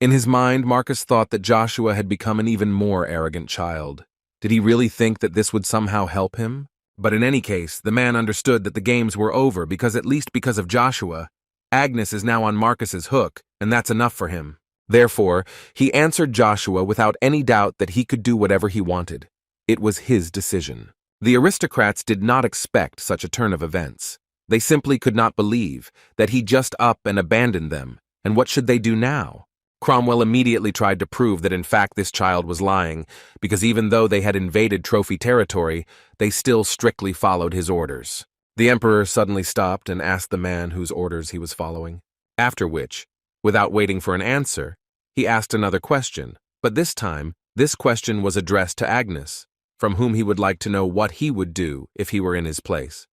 In his mind, Marcus thought that Joshua had become an even more arrogant child. Did he really think that this would somehow help him? But in any case, the man understood that the games were over because at least because of Joshua, Agnes is now on Marcus's hook, and that's enough for him. Therefore, he answered Joshua without any doubt that he could do whatever he wanted. It was his decision. The aristocrats did not expect such a turn of events. They simply could not believe that he just up and abandoned them, and what should they do now? Cromwell immediately tried to prove that in fact this child was lying, because even though they had invaded trophy territory, they still strictly followed his orders. The Emperor suddenly stopped and asked the man whose orders he was following. After which, without waiting for an answer, he asked another question, but this time, this question was addressed to Agnes, from whom he would like to know what he would do if he were in his place.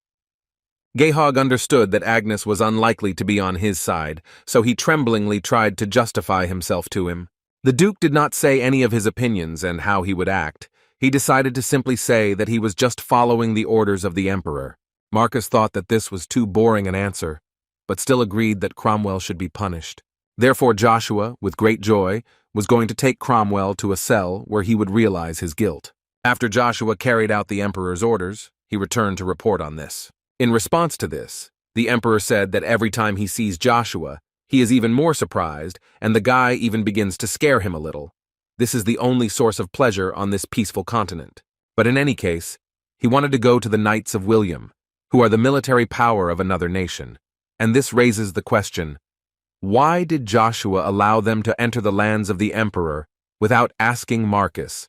Gehog understood that Agnes was unlikely to be on his side, so he tremblingly tried to justify himself to him. The Duke did not say any of his opinions and how he would act. He decided to simply say that he was just following the orders of the Emperor. Marcus thought that this was too boring an answer, but still agreed that Cromwell should be punished. Therefore Joshua, with great joy, was going to take Cromwell to a cell where he would realize his guilt. After Joshua carried out the emperor's orders, he returned to report on this. In response to this, the emperor said that every time he sees Joshua, he is even more surprised, and the guy even begins to scare him a little. This is the only source of pleasure on this peaceful continent. But in any case, he wanted to go to the Knights of William, who are the military power of another nation. And this raises the question, why did Joshua allow them to enter the lands of the emperor without asking Marcus?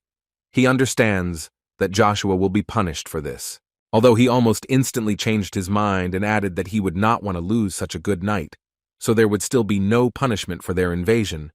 He understands that Joshua will be punished for this, although he almost instantly changed his mind and added that he would not want to lose such a good knight, so there would still be no punishment for their invasion.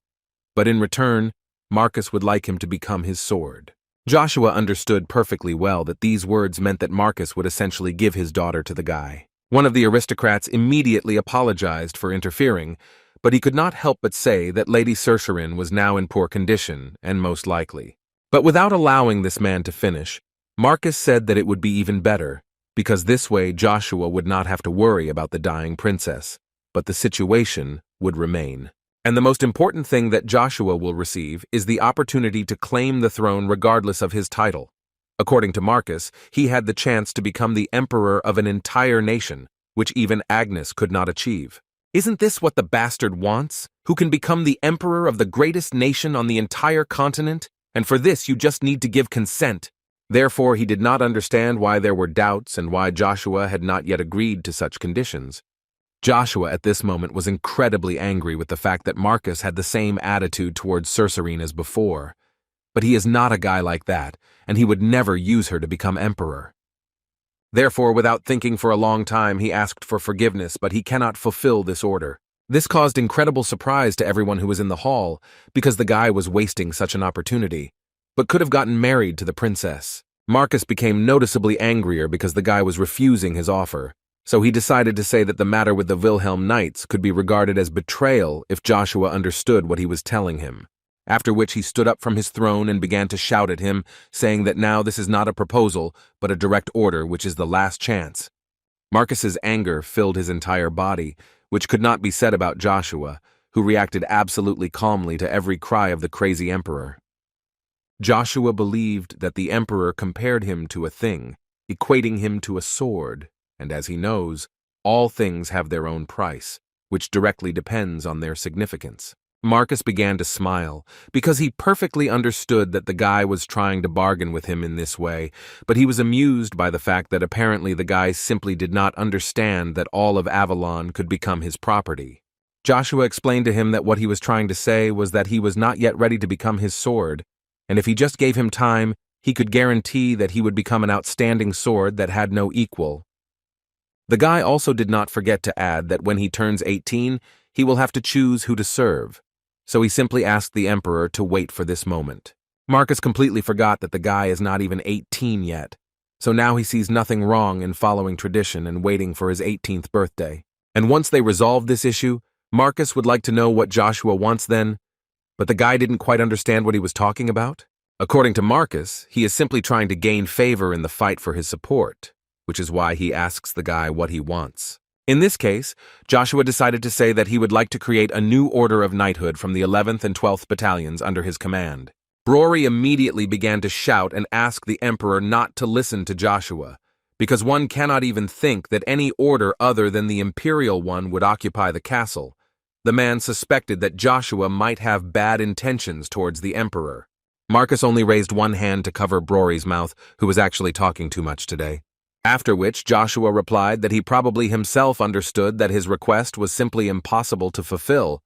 But in return, Marcus would like him to become his sword. Joshua understood perfectly well that these words meant that Marcus would essentially give his daughter to the guy. One of the aristocrats immediately apologized for interfering, but he could not help but say that Lady Cercerin was now in poor condition, and most likely. But without allowing this man to finish, Marcus said that it would be even better, because this way Joshua would not have to worry about the dying princess, but the situation would remain. And the most important thing that Joshua will receive is the opportunity to claim the throne regardless of his title. According to Marcus, he had the chance to become the emperor of an entire nation, which even Agnes could not achieve. Isn't this what the bastard wants? Who can become the emperor of the greatest nation on the entire continent? And for this you just need to give consent. Therefore he did not understand why there were doubts and why Joshua had not yet agreed to such conditions. Joshua at this moment was incredibly angry with the fact that Marcus had the same attitude towards Cercerin as before. But he is not a guy like that, and he would never use her to become emperor. Therefore, without thinking for a long time, he asked for forgiveness, but he cannot fulfill this order. This caused incredible surprise to everyone who was in the hall, because the guy was wasting such an opportunity, but could have gotten married to the princess. Marcus became noticeably angrier because the guy was refusing his offer, so he decided to say that the matter with the Wilhelm Knights could be regarded as betrayal if Joshua understood what he was telling him. After which he stood up from his throne and began to shout at him, saying that now this is not a proposal, but a direct order, which is the last chance. Marcus's anger filled his entire body, which could not be said about Joshua, who reacted absolutely calmly to every cry of the crazy emperor. Joshua believed that the emperor compared him to a thing, equating him to a sword, and as he knows, all things have their own price, which directly depends on their significance. Marcus began to smile, because he perfectly understood that the guy was trying to bargain with him in this way, but he was amused by the fact that apparently the guy simply did not understand that all of Avalon could become his property. Joshua explained to him that what he was trying to say was that he was not yet ready to become his sword, and if he just gave him time, he could guarantee that he would become an outstanding sword that had no equal. The guy also did not forget to add that when he turns 18, he will have to choose who to serve. So he simply asked the emperor to wait for this moment. Marcus completely forgot that the guy is not even 18 yet, so now he sees nothing wrong in following tradition and waiting for his 18th birthday. And once they resolve this issue, Marcus would like to know what Joshua wants then, but the guy didn't quite understand what he was talking about. According to Marcus, he is simply trying to gain favor in the fight for his support, which is why he asks the guy what he wants. In this case, Joshua decided to say that he would like to create a new order of knighthood from the 11th and 12th battalions under his command. Brory immediately began to shout and ask the emperor not to listen to Joshua, because one cannot even think that any order other than the imperial one would occupy the castle. The man suspected that Joshua might have bad intentions towards the emperor. Marcus only raised one hand to cover Brory's mouth, who was actually talking too much today. After which Joshua replied that he probably himself understood that his request was simply impossible to fulfill,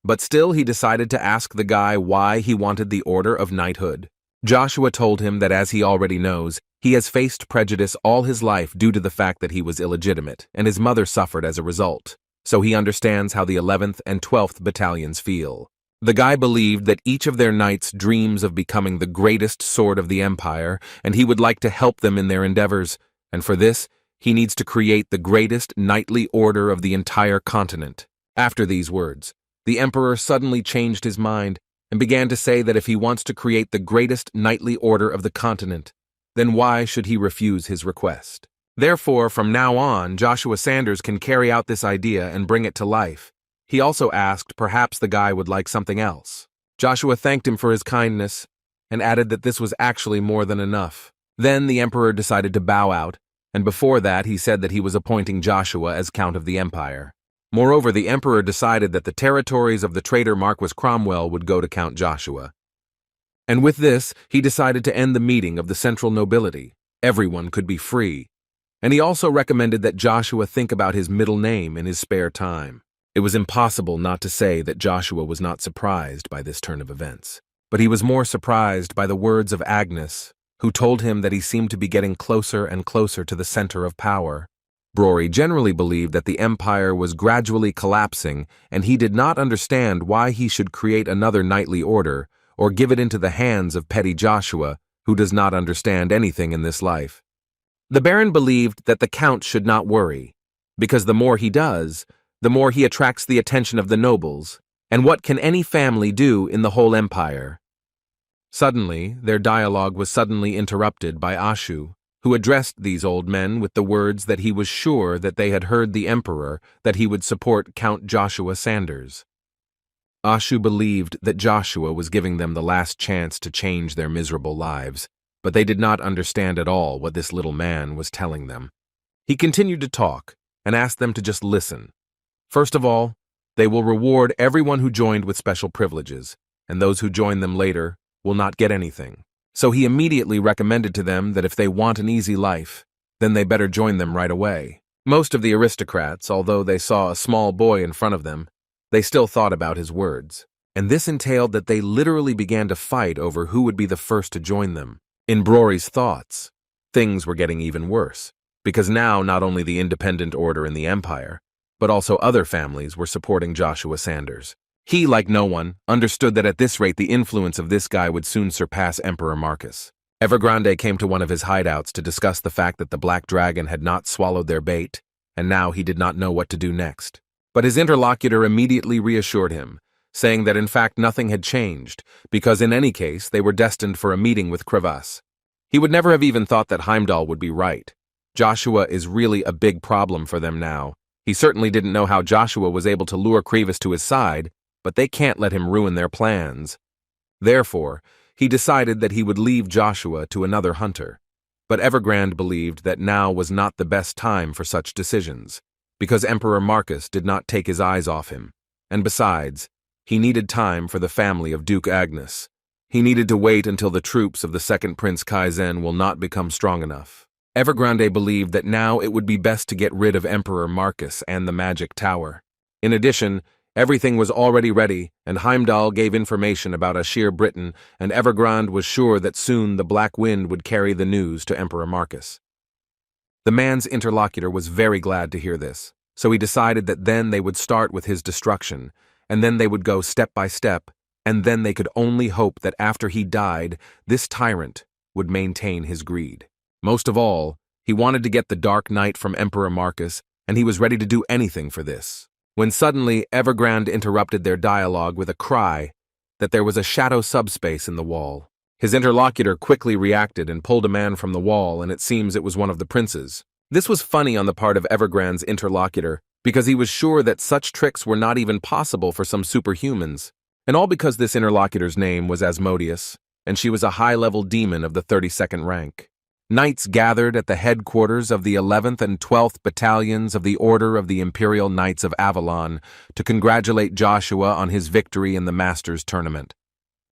but still he decided to ask the guy why he wanted the order of knighthood. Joshua told him that as he already knows, he has faced prejudice all his life due to the fact that he was illegitimate, and his mother suffered as a result, so he understands how the 11th and 12th battalions feel. The guy believed that each of their knights dreams of becoming the greatest sword of the empire, and he would like to help them in their endeavors. And for this, he needs to create the greatest knightly order of the entire continent. After these words, the emperor suddenly changed his mind and began to say that if he wants to create the greatest knightly order of the continent, then why should he refuse his request? Therefore, from now on, Joshua Sanders can carry out this idea and bring it to life. He also asked perhaps the guy would like something else. Joshua thanked him for his kindness, and added that this was actually more than enough. Then the emperor decided to bow out, and before that he said that he was appointing Joshua as Count of the Empire. Moreover, the emperor decided that the territories of the traitor Marquis Cromwell would go to Count Joshua. And with this, he decided to end the meeting of the central nobility. Everyone could be free. And he also recommended that Joshua think about his middle name in his spare time. It was impossible not to say that Joshua was not surprised by this turn of events. But he was more surprised by the words of Agnes, who told him that he seemed to be getting closer and closer to the center of power. Brory generally believed that the empire was gradually collapsing, and he did not understand why he should create another knightly order or give it into the hands of petty Joshua, who does not understand anything in this life. The Baron believed that the Count should not worry, because the more he does, the more he attracts the attention of the nobles, and what can any family do in the whole empire? Suddenly, their dialogue was suddenly interrupted by Ashu, who addressed these old men with the words that he was sure that they had heard the emperor that he would support Count Joshua Sanders. Ashu believed that Joshua was giving them the last chance to change their miserable lives, but they did not understand at all what this little man was telling them. He continued to talk and asked them to just listen. First of all, they will reward everyone who joined with special privileges, and those who join them later will not get anything. So he immediately recommended to them that if they want an easy life, then they better join them right away. Most of the aristocrats, although they saw a small boy in front of them, they still thought about his words, and this entailed that they literally began to fight over who would be the first to join them. In Brory's thoughts, things were getting even worse, because now not only the independent order in the empire, but also other families were supporting Joshua Sanders. He, like no one, understood that at this rate the influence of this guy would soon surpass Emperor Marcus. Evergrande came to one of his hideouts to discuss the fact that the Black Dragon had not swallowed their bait, and now he did not know what to do next. But his interlocutor immediately reassured him, saying that in fact nothing had changed, because in any case they were destined for a meeting with Crevasse. He would never have even thought that Heimdall would be right. Joshua is really a big problem for them now. He certainly didn't know how Joshua was able to lure Crevasse to his side, but they can't let him ruin their plans. Therefore, he decided that he would leave Joshua to another hunter. But Evergrande believed that now was not the best time for such decisions, because Emperor Marcus did not take his eyes off him, and besides, he needed time for the family of Duke Agnes. He needed to wait until the troops of the second Prince Kaizen will not become strong enough. Evergrande believed that now it would be best to get rid of Emperor Marcus and the Magic Tower. In addition, everything was already ready, and Heimdall gave information about Ashir Britain, and Evergrande was sure that soon the Black Wind would carry the news to Emperor Marcus. The man's interlocutor was very glad to hear this, so he decided that then they would start with his destruction, and then they would go step by step, and then they could only hope that after he died, this tyrant would maintain his greed. Most of all, he wanted to get the Dark Knight from Emperor Marcus, and he was ready to do anything for this. When suddenly Evergrande interrupted their dialogue with a cry that there was a shadow subspace in the wall. His interlocutor quickly reacted and pulled a man from the wall, and it seems it was one of the princes. This was funny on the part of Evergrande's interlocutor, because he was sure that such tricks were not even possible for some superhumans, and all because this interlocutor's name was Asmodeus, and she was a high-level demon of the 32nd rank. Knights gathered at the headquarters of the 11th and 12th Battalions of the Order of the Imperial Knights of Avalon to congratulate Joshua on his victory in the Masters Tournament.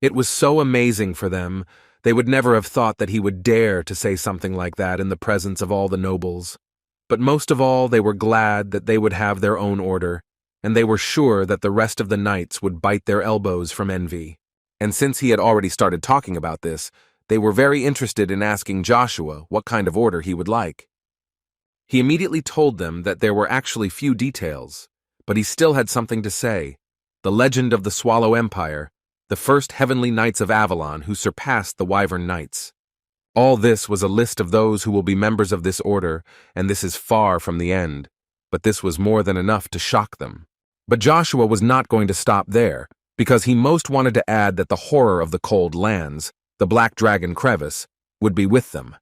It was so amazing for them, they would never have thought that he would dare to say something like that in the presence of all the nobles. But most of all, they were glad that they would have their own order, and they were sure that the rest of the knights would bite their elbows from envy. And since he had already started talking about this, they were very interested in asking Joshua what kind of order he would like. He immediately told them that there were actually few details, but he still had something to say. The legend of the Swallow Empire, the first heavenly knights of Avalon who surpassed the Wyvern Knights. All this was a list of those who will be members of this order, and this is far from the end, but this was more than enough to shock them. But Joshua was not going to stop there, because he most wanted to add that the horror of the cold lands, the Black Dragon Crevasse, would be with them.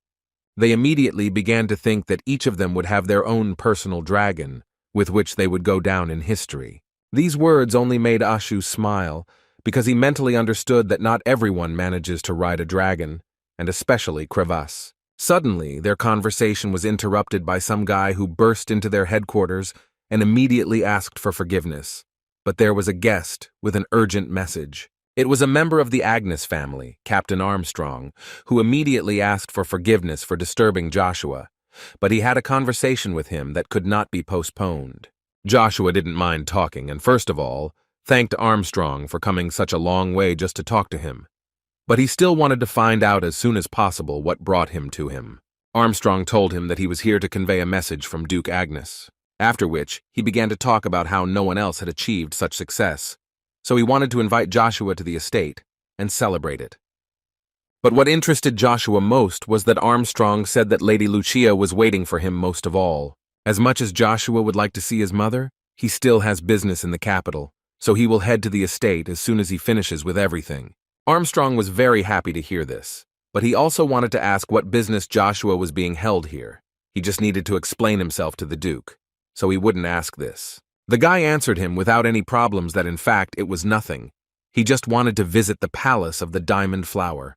They immediately began to think that each of them would have their own personal dragon, with which they would go down in history. These words only made Ashu smile, because he mentally understood that not everyone manages to ride a dragon, and especially Crevasse. Suddenly, their conversation was interrupted by some guy who burst into their headquarters and immediately asked for forgiveness. But there was a guest with an urgent message. It was a member of the Agnes family, Captain Armstrong, who immediately asked for forgiveness for disturbing Joshua, but he had a conversation with him that could not be postponed. Joshua didn't mind talking and, first of all, thanked Armstrong for coming such a long way just to talk to him. But he still wanted to find out as soon as possible what brought him to him. Armstrong told him that he was here to convey a message from Duke Agnes, after which he began to talk about how no one else had achieved such success, so he wanted to invite Joshua to the estate and celebrate it. But what interested Joshua most was that Armstrong said that Lady Lucia was waiting for him most of all. As much as Joshua would like to see his mother, he still has business in the capital, so he will head to the estate as soon as he finishes with everything. Armstrong was very happy to hear this, but he also wanted to ask what business Joshua was being held here. He just needed to explain himself to the Duke, so he wouldn't ask this. The guy answered him without any problems that in fact it was nothing. He just wanted to visit the palace of the Diamond Flower.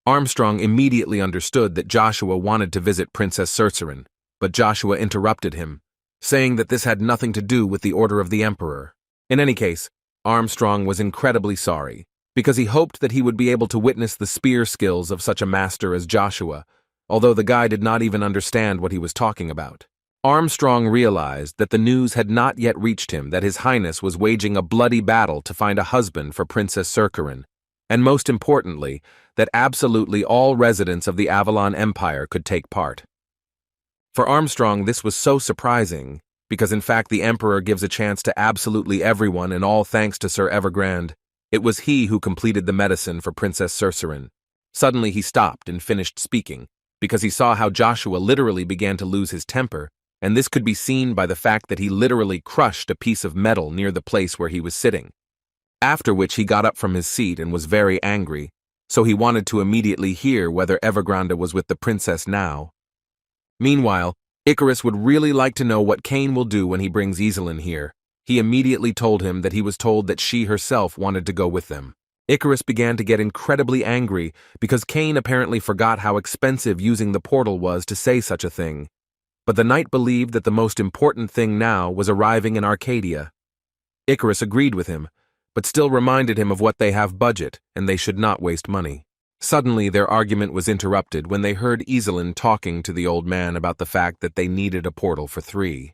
Armstrong immediately understood that Joshua wanted to visit Princess Cercerin, but Joshua interrupted him, saying that this had nothing to do with the order of the Emperor. In any case, Armstrong was incredibly sorry, because he hoped that he would be able to witness the spear skills of such a master as Joshua, although the guy did not even understand what he was talking about. Armstrong realized that the news had not yet reached him that His Highness was waging a bloody battle to find a husband for Princess Cercerin, and most importantly, that absolutely all residents of the Avalon Empire could take part. For Armstrong, this was so surprising, because in fact the Emperor gives a chance to absolutely everyone, and all thanks to Sir Evergrande. It was he who completed the medicine for Princess Cercerin. Suddenly he stopped and finished speaking, because he saw how Joshua literally began to lose his temper, and this could be seen by the fact that he literally crushed a piece of metal near the place where he was sitting. After which he got up from his seat and was very angry, so he wanted to immediately hear whether Evergrande was with the princess now. Meanwhile, Icarus would really like to know what Cain will do when he brings Iselin here. He immediately told him that he was told that she herself wanted to go with them. Icarus began to get incredibly angry because Cain apparently forgot how expensive using the portal was to say such a thing. But the knight believed that the most important thing now was arriving in Arcadia. Icarus agreed with him, but still reminded him of what they have budget and they should not waste money. Suddenly, their argument was interrupted when they heard Iselin talking to the old man about the fact that they needed a portal for 3.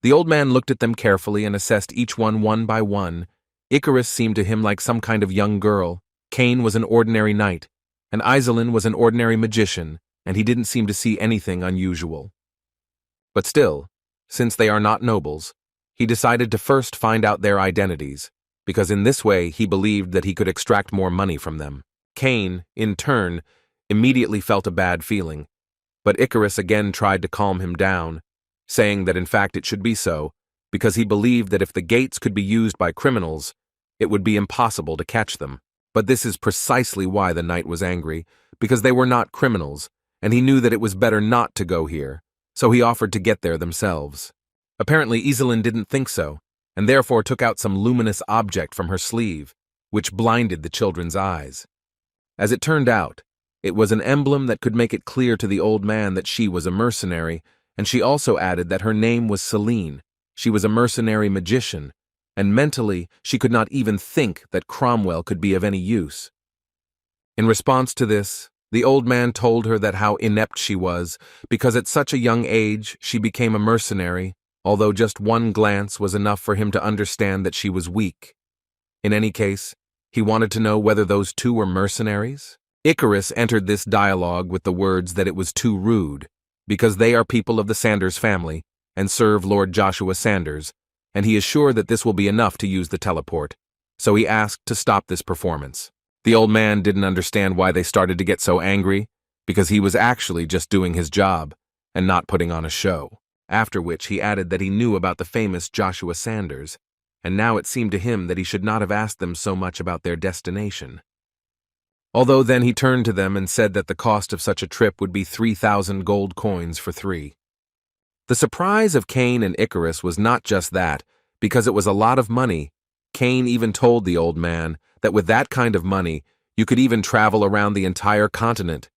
The old man looked at them carefully and assessed each one by one. Icarus seemed to him like some kind of young girl, Cain was an ordinary knight, and Iselin was an ordinary magician, and he didn't seem to see anything unusual. But still, since they are not nobles, he decided to first find out their identities, because in this way he believed that he could extract more money from them. Cain, in turn, immediately felt a bad feeling, but Icarus again tried to calm him down, saying that in fact it should be so, because he believed that if the gates could be used by criminals, it would be impossible to catch them. But this is precisely why the knight was angry, because they were not criminals, and he knew that it was better not to go here, so he offered to get there themselves. Apparently Iselin didn't think so, and therefore took out some luminous object from her sleeve, which blinded the children's eyes. As it turned out, it was an emblem that could make it clear to the old man that she was a mercenary, and she also added that her name was Celine. She was a mercenary magician, and mentally she could not even think that Cromwell could be of any use. In response to this, the old man told her that how inept she was, because at such a young age she became a mercenary, although just one glance was enough for him to understand that she was weak. In any case, he wanted to know whether those two were mercenaries. Icarus entered this dialogue with the words that it was too rude, because they are people of the Sanders family and serve Lord Joshua Sanders, and he is sure that this will be enough to use the teleport, so he asked to stop this performance. The old man didn't understand why they started to get so angry, because he was actually just doing his job and not putting on a show. After which he added that he knew about the famous Joshua Sanders, and now it seemed to him that he should not have asked them so much about their destination. Although then he turned to them and said that the cost of such a trip would be 3,000 gold coins for 3. The surprise of Cain and Icarus was not just that, because it was a lot of money, Cain even told the old man that with that kind of money, you could even travel around the entire continent.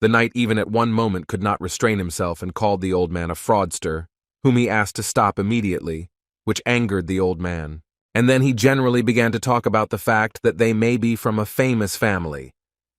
The knight even at one moment could not restrain himself and called the old man a fraudster, whom he asked to stop immediately, which angered the old man. And then he generally began to talk about the fact that they may be from a famous family,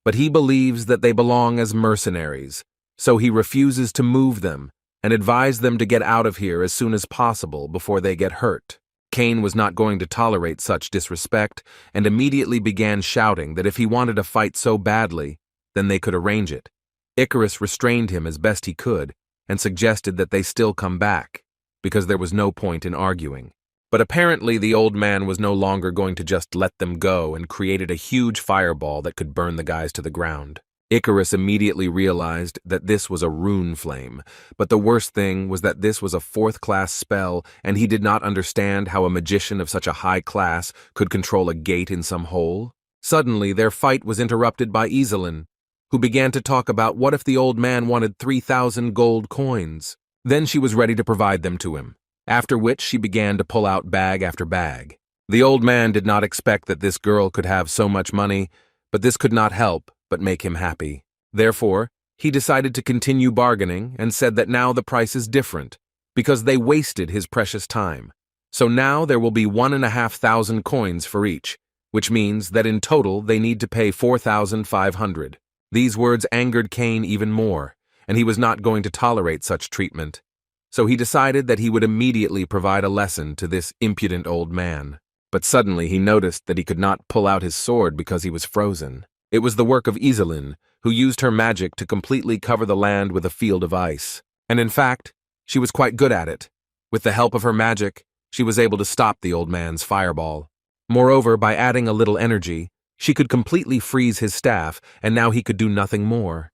but he believes that they belong as mercenaries, so he refuses to move them and advised them to get out of here as soon as possible before they get hurt. Cain was not going to tolerate such disrespect and immediately began shouting that if he wanted a fight so badly, then they could arrange it. Icarus restrained him as best he could and suggested that they still come back, because there was no point in arguing. But apparently the old man was no longer going to just let them go and created a huge fireball that could burn the guys to the ground. Icarus immediately realized that this was a rune flame, but the worst thing was that this was a fourth-class spell and he did not understand how a magician of such a high class could control a gate in some hole. Suddenly their fight was interrupted by Iselin, who began to talk about what if the old man wanted 3,000 gold coins. Then she was ready to provide them to him, after which she began to pull out bag after bag. The old man did not expect that this girl could have so much money, but this could not help but make him happy. Therefore, he decided to continue bargaining and said that now the price is different, because they wasted his precious time. So now there will be 1,500 coins for each, which means that in total they need to pay 4,500. These words angered Cain even more, and he was not going to tolerate such treatment. So he decided that he would immediately provide a lesson to this impudent old man. But suddenly he noticed that he could not pull out his sword because he was frozen. It was the work of Iselin, who used her magic to completely cover the land with a field of ice. And in fact, she was quite good at it. With the help of her magic, she was able to stop the old man's fireball. Moreover, by adding a little energy, she could completely freeze his staff, and now he could do nothing more.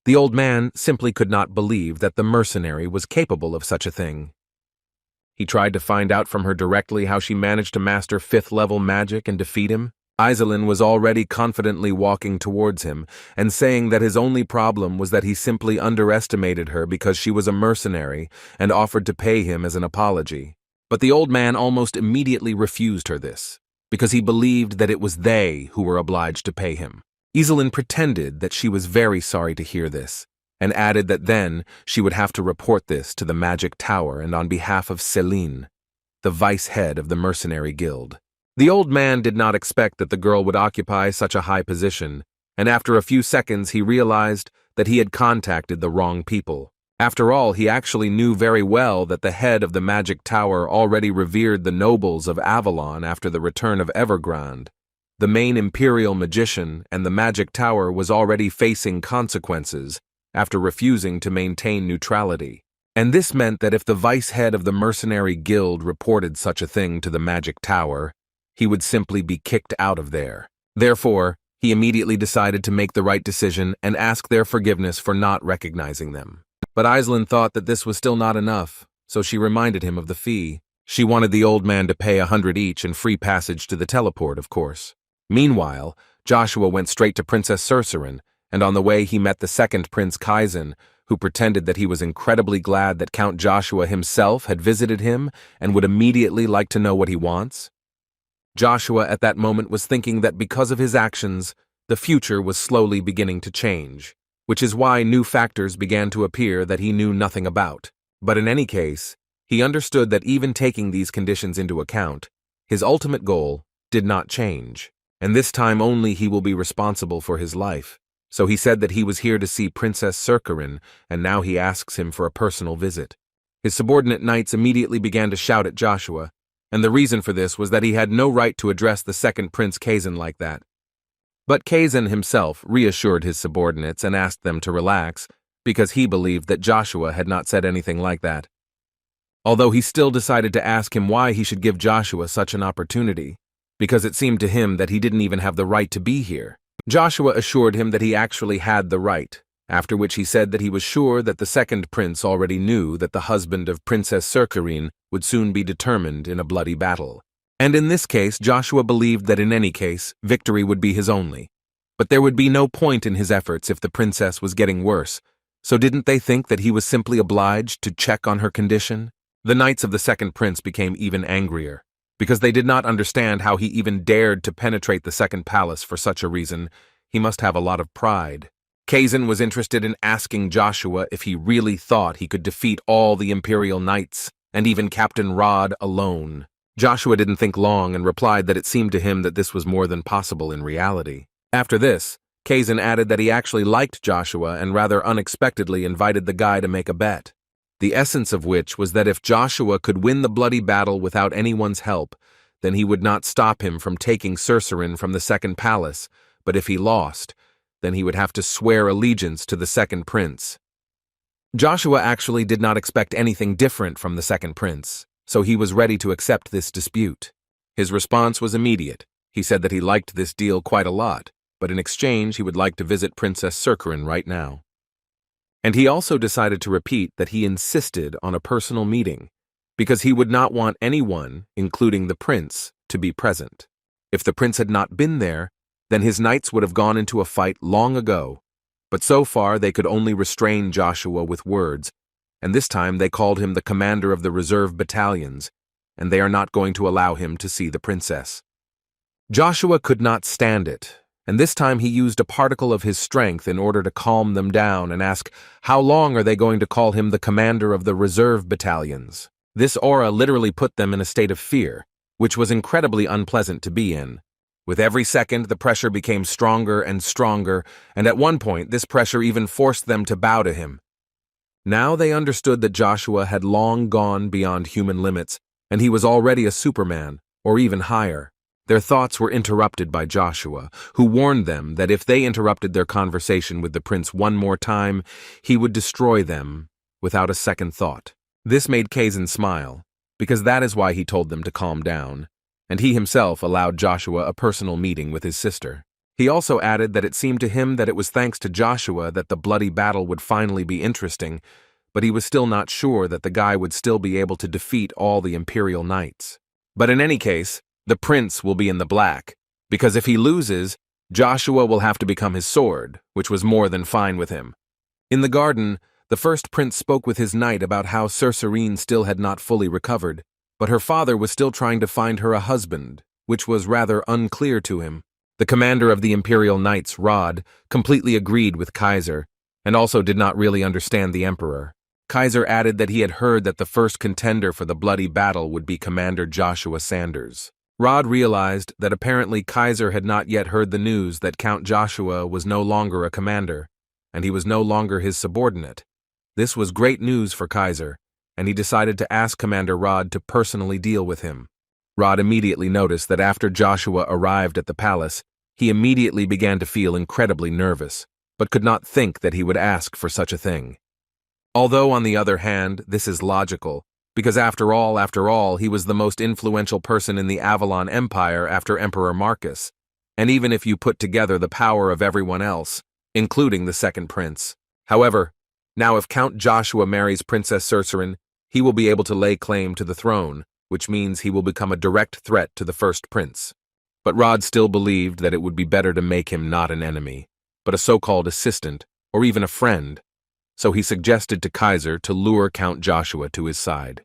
The old man simply could not believe that the mercenary was capable of such a thing. He tried to find out from her directly how she managed to master 5th-level magic and defeat him. Iselin was already confidently walking towards him and saying that his only problem was that he simply underestimated her because she was a mercenary and offered to pay him as an apology. But the old man almost immediately refused her this, because he believed that it was they who were obliged to pay him. Iselin pretended that she was very sorry to hear this, and added that then she would have to report this to the Magic Tower and on behalf of Céline, the vice-head of the mercenary guild. The old man did not expect that the girl would occupy such a high position, and after a few seconds he realized that he had contacted the wrong people. After all, he actually knew very well that the head of the Magic Tower already revered the nobles of Avalon after the return of Evergrande. The main imperial magician and the Magic Tower was already facing consequences after refusing to maintain neutrality. And this meant that if the vice-head of the mercenary guild reported such a thing to the Magic Tower, he would simply be kicked out of there. Therefore, he immediately decided to make the right decision and ask their forgiveness for not recognizing them. But Iselin thought that this was still not enough, so she reminded him of the fee. She wanted the old man to pay 100 each and free passage to the teleport, of course. Meanwhile, Joshua went straight to Princess Cercerin, and on the way he met the second Prince Kaizen, who pretended that he was incredibly glad that Count Joshua himself had visited him and would immediately like to know what he wants. Joshua at that moment was thinking that because of his actions, the future was slowly beginning to change, which is why new factors began to appear that he knew nothing about. But in any case, he understood that even taking these conditions into account, his ultimate goal did not change, and this time only he will be responsible for his life. So he said that he was here to see Princess Cercerin, and now he asks him for a personal visit. His subordinate knights immediately began to shout at Joshua, and the reason for this was that he had no right to address the second Prince Kaizen like that. But Kaizen himself reassured his subordinates and asked them to relax, because he believed that Joshua had not said anything like that. Although he still decided to ask him why he should give Joshua such an opportunity, because it seemed to him that he didn't even have the right to be here. Joshua assured him that he actually had the right, after which he said that he was sure that the second prince already knew that the husband of Princess Cercerin would soon be determined in a bloody battle. And in this case, Joshua believed that in any case, victory would be his only. But there would be no point in his efforts if the princess was getting worse, so didn't they think that he was simply obliged to check on her condition? The knights of the second prince became even angrier. Because they did not understand how he even dared to penetrate the second palace for such a reason, he must have a lot of pride. Kazan was interested in asking Joshua if he really thought he could defeat all the Imperial Knights, and even Captain Rod alone. Joshua didn't think long and replied that it seemed to him that this was more than possible in reality. After this, Kazan added that he actually liked Joshua and rather unexpectedly invited the guy to make a bet. The essence of which was that if Joshua could win the bloody battle without anyone's help, then he would not stop him from taking Cercerin from the second palace, but if he lost, then he would have to swear allegiance to the second prince. Joshua actually did not expect anything different from the second prince, so he was ready to accept this dispute. His response was immediate. He said that he liked this deal quite a lot, but in exchange he would like to visit Princess Cercerin right now. And he also decided to repeat that he insisted on a personal meeting, because he would not want anyone, including the prince, to be present. If the prince had not been there, then his knights would have gone into a fight long ago, but so far they could only restrain Joshua with words, and this time they called him the commander of the reserve battalions, and they are not going to allow him to see the princess. Joshua could not stand it, and this time he used a particle of his strength in order to calm them down and ask, how long are they going to call him the commander of the reserve battalions? This aura literally put them in a state of fear, which was incredibly unpleasant to be in. With every second, the pressure became stronger and stronger, and at one point, this pressure even forced them to bow to him. Now they understood that Joshua had long gone beyond human limits, and he was already a Superman, or even higher. Their thoughts were interrupted by Joshua, who warned them that if they interrupted their conversation with the prince one more time, he would destroy them without a second thought. This made Kazan smile, because that is why he told them to calm down, and he himself allowed Joshua a personal meeting with his sister. He also added that it seemed to him that it was thanks to Joshua that the bloody battle would finally be interesting, but he was still not sure that the guy would still be able to defeat all the Imperial Knights. But in any case, the prince will be in the black, because if he loses, Joshua will have to become his sword, which was more than fine with him. In the garden, the first prince spoke with his knight about how Cercerin still had not fully recovered, but her father was still trying to find her a husband, which was rather unclear to him. The commander of the Imperial Knights, Rod, completely agreed with Kaiser, and also did not really understand the emperor. Kaiser added that he had heard that the first contender for the bloody battle would be Commander Joshua Sanders. Rod realized that apparently Kaiser had not yet heard the news that Count Joshua was no longer a commander, and he was no longer his subordinate. This was great news for Kaiser, and he decided to ask Commander Rod to personally deal with him. Rod immediately noticed that after Joshua arrived at the palace, he immediately began to feel incredibly nervous, but could not think that he would ask for such a thing. Although, on the other hand, this is logical, because after all, he was the most influential person in the Avalon Empire after Emperor Marcus, and even if you put together the power of everyone else, including the second prince. However, now if Count Joshua marries Princess Cercerin, he will be able to lay claim to the throne, which means he will become a direct threat to the first prince. But Rod still believed that it would be better to make him not an enemy, but a so-called assistant, or even a friend, so he suggested to Kaiser to lure Count Joshua to his side.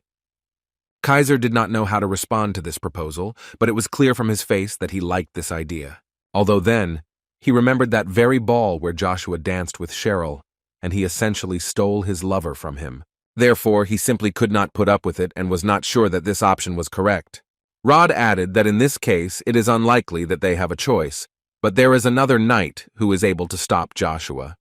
Kaiser did not know how to respond to this proposal, but it was clear from his face that he liked this idea. Although then, he remembered that very ball where Joshua danced with Cheryl, and he essentially stole his lover from him. Therefore, he simply could not put up with it and was not sure that this option was correct. Rod added that in this case it is unlikely that they have a choice, but there is another knight who is able to stop Joshua.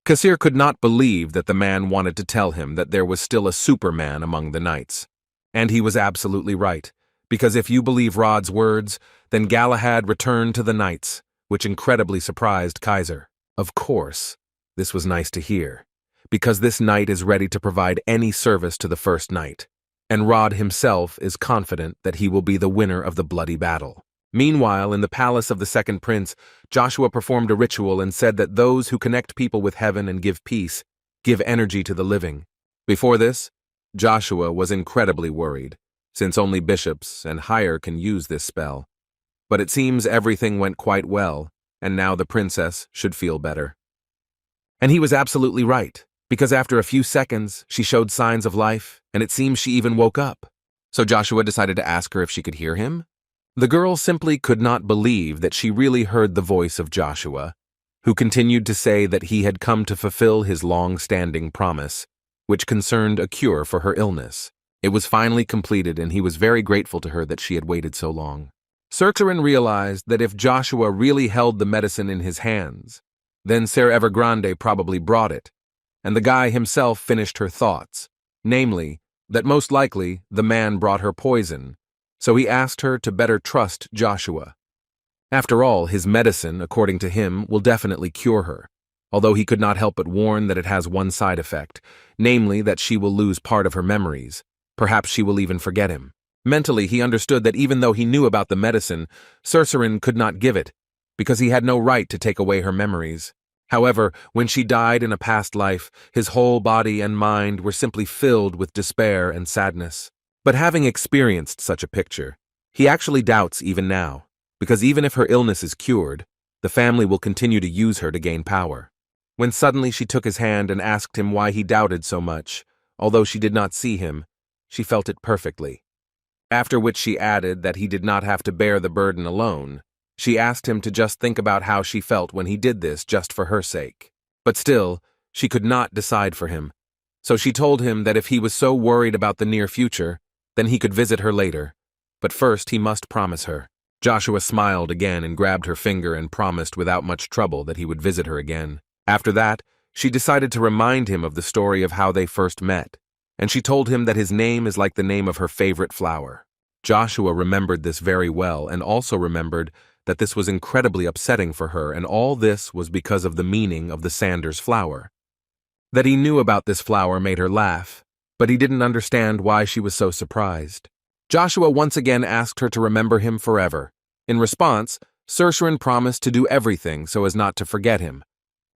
Kasir could not believe that the man wanted to tell him that there was still a Superman among the knights. And he was absolutely right, because if you believe Rod's words, then Galahad returned to the knights, which incredibly surprised Kaiser. Of course, this was nice to hear, because this knight is ready to provide any service to the first knight, and Rod himself is confident that he will be the winner of the bloody battle. Meanwhile, in the palace of the second prince, Joshua performed a ritual and said that those who connect people with heaven and give peace, give energy to the living. Before this, Joshua was incredibly worried, since only bishops and higher can use this spell. But it seems everything went quite well, and now the princess should feel better. And he was absolutely right, because after a few seconds, she showed signs of life, and it seems she even woke up. So Joshua decided to ask her if she could hear him. The girl simply could not believe that she really heard the voice of Joshua, who continued to say that he had come to fulfill his long-standing promise, which concerned a cure for her illness. It was finally completed, and he was very grateful to her that she had waited so long. Surturin realized that if Joshua really held the medicine in his hands, then Ser Evergrande probably brought it, and the guy himself finished her thoughts, namely, that most likely the man brought her poison, so he asked her to better trust Joshua. After all, his medicine, according to him, will definitely cure her, although he could not help but warn that it has one side effect, namely that she will lose part of her memories. Perhaps she will even forget him. Mentally, he understood that even though he knew about the medicine, Surturin could not give it, because he had no right to take away her memories. However, when she died in a past life, his whole body and mind were simply filled with despair and sadness. But having experienced such a picture, he actually doubts even now, because even if her illness is cured, the family will continue to use her to gain power. When suddenly she took his hand and asked him why he doubted so much, although she did not see him, she felt it perfectly. After which she added that he did not have to bear the burden alone. She asked him to just think about how she felt when he did this just for her sake. But still, she could not decide for him. So she told him that if he was so worried about the near future, then he could visit her later. But first he must promise her. Joshua smiled again and grabbed her finger and promised without much trouble that he would visit her again. After that, she decided to remind him of the story of how they first met, and she told him that his name is like the name of her favorite flower. Joshua remembered this very well and also remembered that this was incredibly upsetting for her, and all this was because of the meaning of the Sanders flower. That he knew about this flower made her laugh, but he didn't understand why she was so surprised. Joshua once again asked her to remember him forever. In response, Surturin promised to do everything so as not to forget him.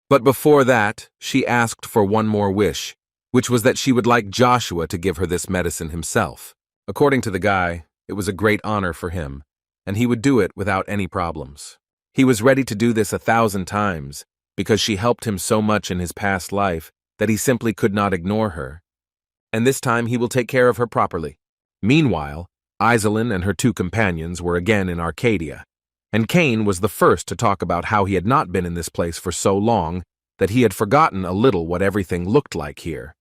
But before that, she asked for one more wish, which was that she would like Joshua to give her this medicine himself. According to the guy, it was a great honor for him, and he would do it without any problems. He was ready to do this 1,000 times, because she helped him so much in his past life that he simply could not ignore her. And this time he will take care of her properly. Meanwhile, Iselin and her 2 companions were again in Arcadia, and Cain was the first to talk about how he had not been in this place for so long that he had forgotten a little what everything looked like here.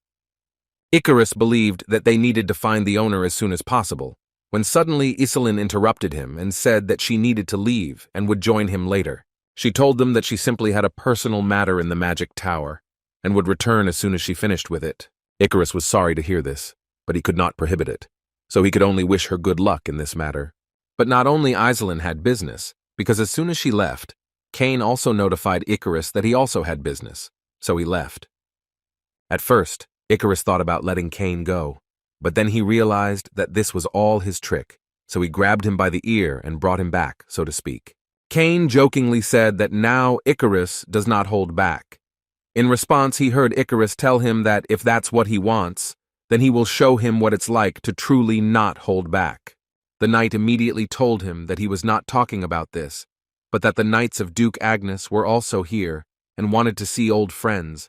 Icarus believed that they needed to find the owner as soon as possible, when suddenly Iselin interrupted him and said that she needed to leave and would join him later. She told them that she simply had a personal matter in the magic tower, and would return as soon as she finished with it. Icarus was sorry to hear this, but he could not prohibit it, so he could only wish her good luck in this matter. But not only Iselin had business, because as soon as she left, Cain also notified Icarus that he also had business, so he left. At first, Icarus thought about letting Cain go, but then he realized that this was all his trick, so he grabbed him by the ear and brought him back, so to speak. Cain jokingly said that now Icarus does not hold back. In response, he heard Icarus tell him that if that's what he wants, then he will show him what it's like to truly not hold back. The knight immediately told him that he was not talking about this, but that the knights of Duke Agnes were also here and wanted to see old friends,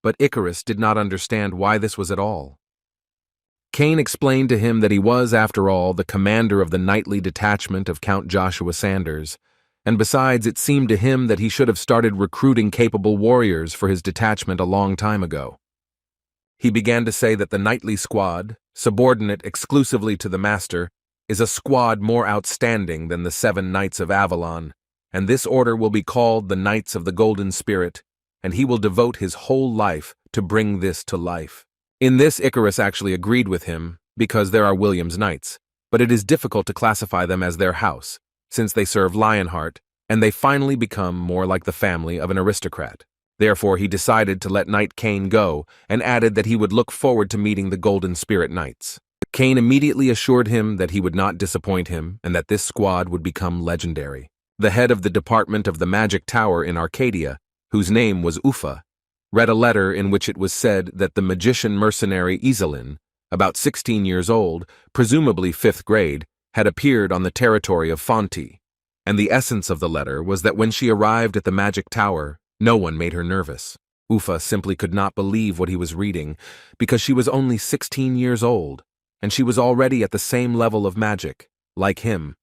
but Icarus did not understand why this was at all. Cain explained to him that he was, after all, the commander of the knightly detachment of Count Joshua Sanders, and besides, it seemed to him that he should have started recruiting capable warriors for his detachment a long time ago. He began to say that the knightly squad, subordinate exclusively to the master, is a squad more outstanding than the 7 Knights of Avalon, and this order will be called the Knights of the Golden Spirit, and he will devote his whole life to bring this to life. In this, Icarus actually agreed with him, because there are William's Knights, but it is difficult to classify them as their house, since they serve Lionheart, and they finally become more like the family of an aristocrat. Therefore, he decided to let Knight Cain go, and added that he would look forward to meeting the Golden Spirit Knights. Cain immediately assured him that he would not disappoint him, and that this squad would become legendary. The head of the department of the Magic Tower in Arcadia, whose name was Ufa, read a letter in which it was said that the magician mercenary Iselin, about 16 years old, presumably 5th grade, had appeared on the territory of Fonti, and the essence of the letter was that when she arrived at the Magic Tower, no one made her nervous. Ufa simply could not believe what he was reading, because she was only 16 years old, and she was already at the same level of magic, like him.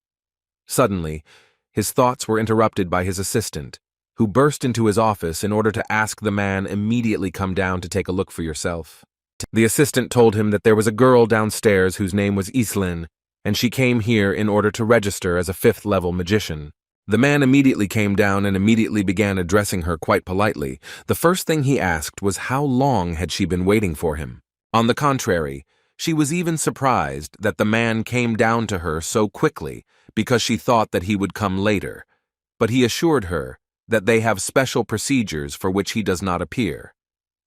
Suddenly, his thoughts were interrupted by his assistant, who burst into his office in order to ask the man immediately come down to take a look for yourself. The assistant told him that there was a girl downstairs whose name was Islin, and she came here in order to register as a 5th-level magician. The man immediately came down and immediately began addressing her quite politely. The first thing he asked was how long had she been waiting for him. On the contrary, she was even surprised that the man came down to her so quickly because she thought that he would come later, but he assured her that they have special procedures for which he does not appear.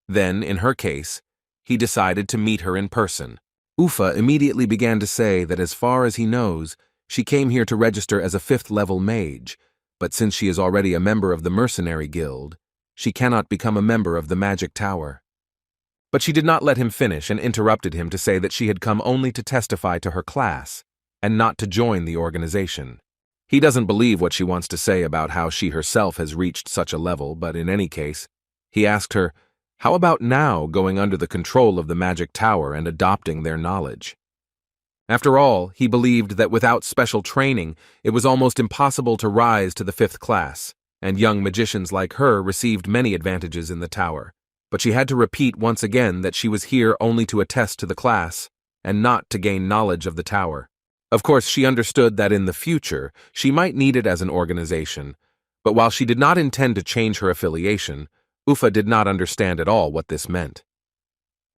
Then, in her case, he decided to meet her in person. Ufa immediately began to say that as far as he knows, she came here to register as a 5th-level mage, but since she is already a member of the Mercenary Guild, she cannot become a member of the Magic Tower. But she did not let him finish and interrupted him to say that she had come only to testify to her class and not to join the organization. He doesn't believe what she wants to say about how she herself has reached such a level, but in any case, he asked her, how about now going under the control of the Magic Tower and adopting their knowledge? After all, he believed that without special training, it was almost impossible to rise to the 5th class, and young magicians like her received many advantages in the tower. But she had to repeat once again that she was here only to attest to the class, and not to gain knowledge of the tower. Of course, she understood that in the future, she might need it as an organization, but while she did not intend to change her affiliation, Ufa did not understand at all what this meant.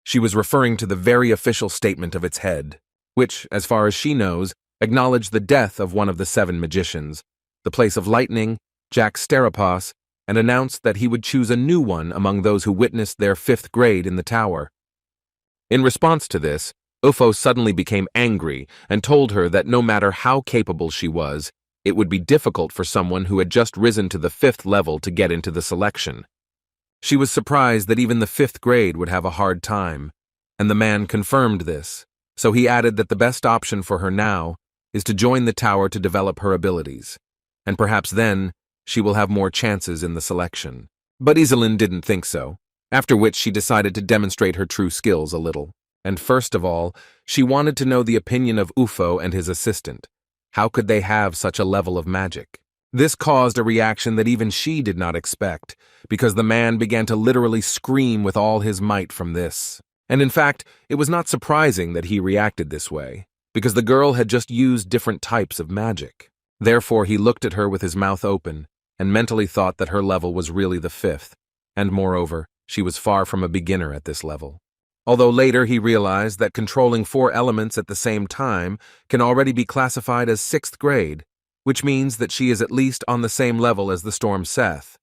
She was referring to the very official statement of its head, which, as far as she knows, acknowledged the death of one of the 7 magicians, the Place of Lightning, Jack Sterapos, and announced that he would choose a new one among those who witnessed their 5th grade in the tower. In response to this, Ufo suddenly became angry and told her that no matter how capable she was, it would be difficult for someone who had just risen to the 5th level to get into the selection. She was surprised that even the 5th grade would have a hard time, and the man confirmed this, so he added that the best option for her now is to join the tower to develop her abilities, and perhaps then she will have more chances in the selection. But Iselin didn't think so, after which she decided to demonstrate her true skills a little. And first of all, she wanted to know the opinion of Ufo and his assistant. How could they have such a level of magic? This caused a reaction that even she did not expect, because the man began to literally scream with all his might from this. And in fact, it was not surprising that he reacted this way, because the girl had just used different types of magic. Therefore, he looked at her with his mouth open, and mentally thought that her level was really the 5th, and moreover, she was far from a beginner at this level. Although later he realized that controlling 4 elements at the same time can already be classified as 6th grade, which means that she is at least on the same level as the Storm Seth.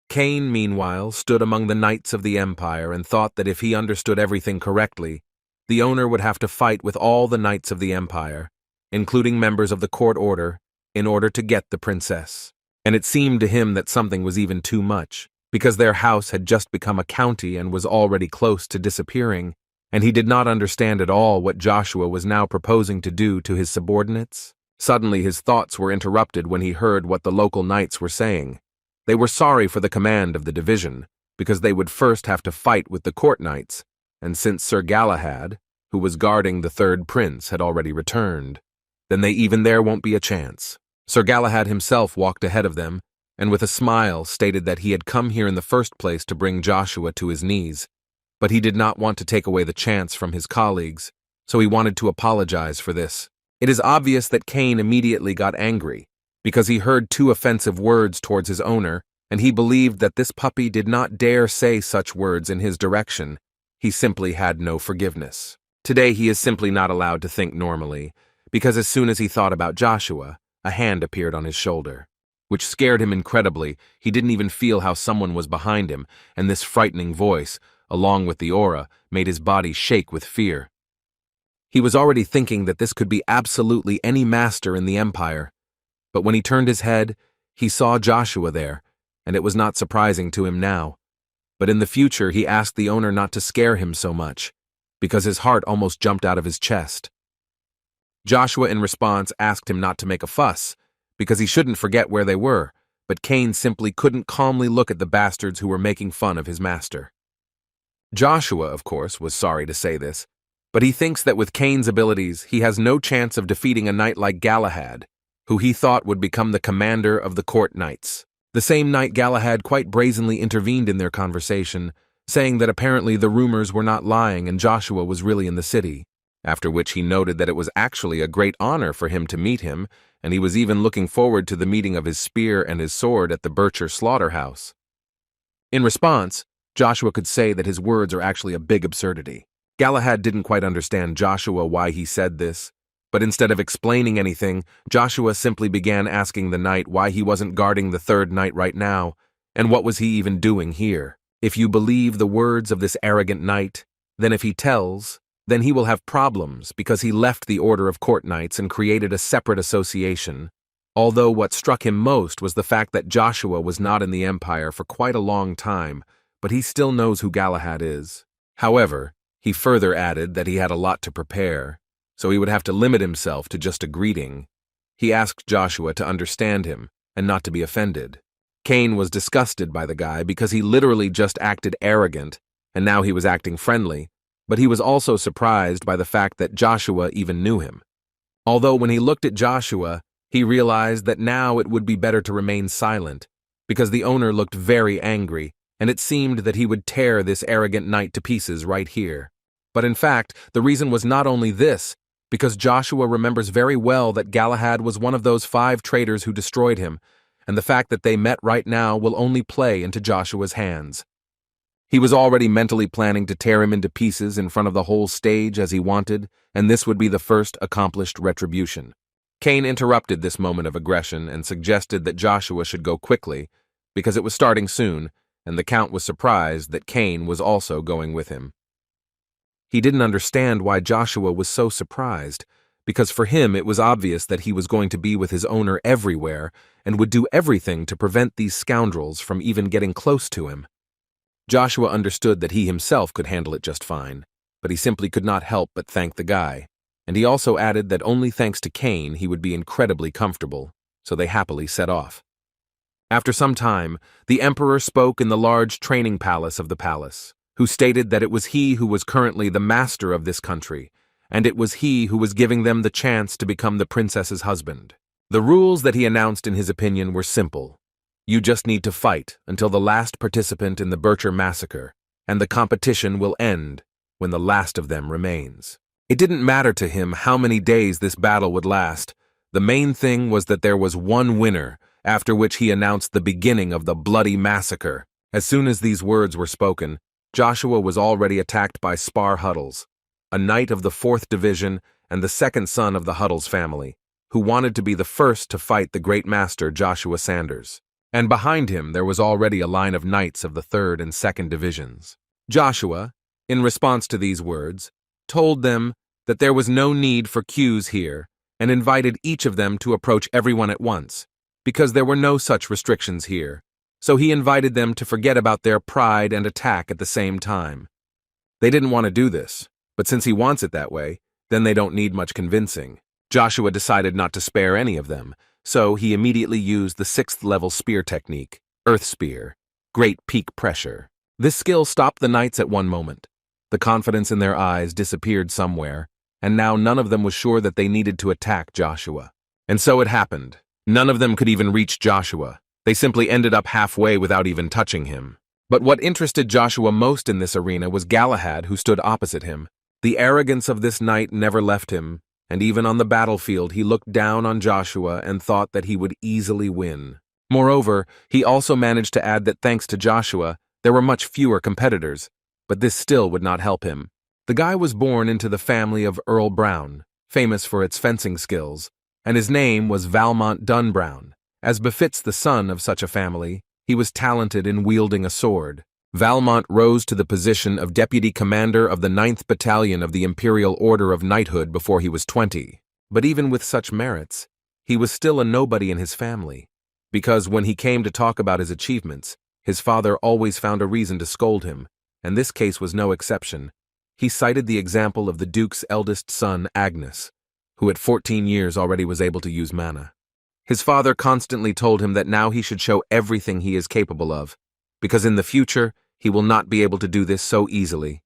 Cain, meanwhile, stood among the Knights of the Empire and thought that if he understood everything correctly, the owner would have to fight with all the Knights of the Empire, including members of the court order, in order to get the princess. And it seemed to him that something was even too much, because their house had just become a county and was already close to disappearing, and he did not understand at all what Joshua was now proposing to do to his subordinates. Suddenly his thoughts were interrupted when he heard what the local knights were saying. They were sorry for the command of the division, because they would first have to fight with the court knights, and since Sir Galahad, who was guarding the 3rd prince, had already returned, then even there won't be a chance. Sir Galahad himself walked ahead of them, and with a smile stated that he had come here in the first place to bring Joshua to his knees, but he did not want to take away the chance from his colleagues, so he wanted to apologize for this. It is obvious that Cain immediately got angry, because he heard 2 offensive words towards his owner, and he believed that this puppy did not dare say such words in his direction. He simply had no forgiveness. Today he is simply not allowed to think normally, because as soon as he thought about Joshua, a hand appeared on his shoulder, which scared him incredibly. He didn't even feel how someone was behind him, and this frightening voice, along with the aura, made his body shake with fear. He was already thinking that this could be absolutely any master in the Empire, but when he turned his head, he saw Joshua there, and it was not surprising to him now. But in the future he asked the owner not to scare him so much, because his heart almost jumped out of his chest. Joshua in response asked him not to make a fuss, because he shouldn't forget where they were, but Cain simply couldn't calmly look at the bastards who were making fun of his master. Joshua, of course, was sorry to say this, But he thinks that with Kane's abilities, he has no chance of defeating a knight like Galahad, who he thought would become the commander of the court knights. The same night, Galahad quite brazenly intervened in their conversation, saying that apparently the rumors were not lying and Joshua was really in the city, after which he noted that it was actually a great honor for him to meet him, and he was even looking forward to the meeting of his spear and his sword at the Bircher slaughterhouse. In response, Joshua could say that his words are actually a big absurdity. Galahad didn't quite understand Joshua why he said this, but instead of explaining anything, Joshua simply began asking the knight why he wasn't guarding the third knight right now, and what was he even doing here. If you believe the words of this arrogant knight, then if he tells, then he will have problems because he left the Order of Court Knights and created a separate association. Although what struck him most was the fact that Joshua was not in the Empire for quite a long time, but he still knows who Galahad is. However, he further added that he had a lot to prepare, so he would have to limit himself to just a greeting. He asked Joshua to understand him and not to be offended. Kane was disgusted by the guy because he literally just acted arrogant, and now he was acting friendly, but he was also surprised by the fact that Joshua even knew him. Although when he looked at Joshua, he realized that now it would be better to remain silent, because the owner looked very angry, and it seemed that he would tear this arrogant knight to pieces right here. But in fact, the reason was not only this, because Joshua remembers very well that Galahad was one of those 5 traitors who destroyed him, and the fact that they met right now will only play into Joshua's hands. He was already mentally planning to tear him into pieces in front of the whole stage as he wanted, and this would be the first accomplished retribution. Kane interrupted this moment of aggression and suggested that Joshua should go quickly, because it was starting soon, and the Count was surprised that Kane was also going with him. He didn't understand why Joshua was so surprised, because for him it was obvious that he was going to be with his owner everywhere and would do everything to prevent these scoundrels from even getting close to him. Joshua understood that he himself could handle it just fine, but he simply could not help but thank the guy, and he also added that only thanks to Kane he would be incredibly comfortable, so they happily set off. After some time, the emperor spoke in the large training palace of the palace, who stated that it was he who was currently the master of this country, and it was he who was giving them the chance to become the princess's husband. The rules that he announced in his opinion were simple. You just need to fight until the last participant in the Bircher massacre, and the competition will end when the last of them remains. It didn't matter to him how many days this battle would last. The main thing was that there was one winner, after which he announced the beginning of the bloody massacre. As soon as these words were spoken, Joshua was already attacked by Spar Huddles, a knight of the 4th Division and the second son of the Huddles family, who wanted to be the first to fight the great master Joshua Sanders. And behind him there was already a line of knights of the 3rd and 2nd Divisions. Joshua, in response to these words, told them that there was no need for queues here and invited each of them to approach everyone at once, because there were no such restrictions here. So he invited them to forget about their pride and attack at the same time. They didn't want to do this, but since he wants it that way, then they don't need much convincing. Joshua decided not to spare any of them, so he immediately used the 6th level spear technique, Earth Spear, Great Peak Pressure. This skill stopped the knights at one moment. The confidence in their eyes disappeared somewhere, and now none of them was sure that they needed to attack Joshua. And so it happened. None of them could even reach Joshua. They simply ended up halfway without even touching him. But what interested Joshua most in this arena was Galahad, who stood opposite him. The arrogance of this knight never left him, and even on the battlefield he looked down on Joshua and thought that he would easily win. Moreover, he also managed to add that thanks to Joshua, there were much fewer competitors, but this still would not help him. The guy was born into the family of Earl Brown, famous for its fencing skills, and his name was Valmont Dunn Brown. As befits the son of such a family, he was talented in wielding a sword. Valmont rose to the position of deputy commander of the 9th Battalion of the Imperial Order of Knighthood before he was 20. But even with such merits, he was still a nobody in his family, because when he came to talk about his achievements, his father always found a reason to scold him, and this case was no exception. He cited the example of the Duke's eldest son, Agnes, who at 14 years already was able to use mana. His father constantly told him that now he should show everything he is capable of, because in the future, he will not be able to do this so easily.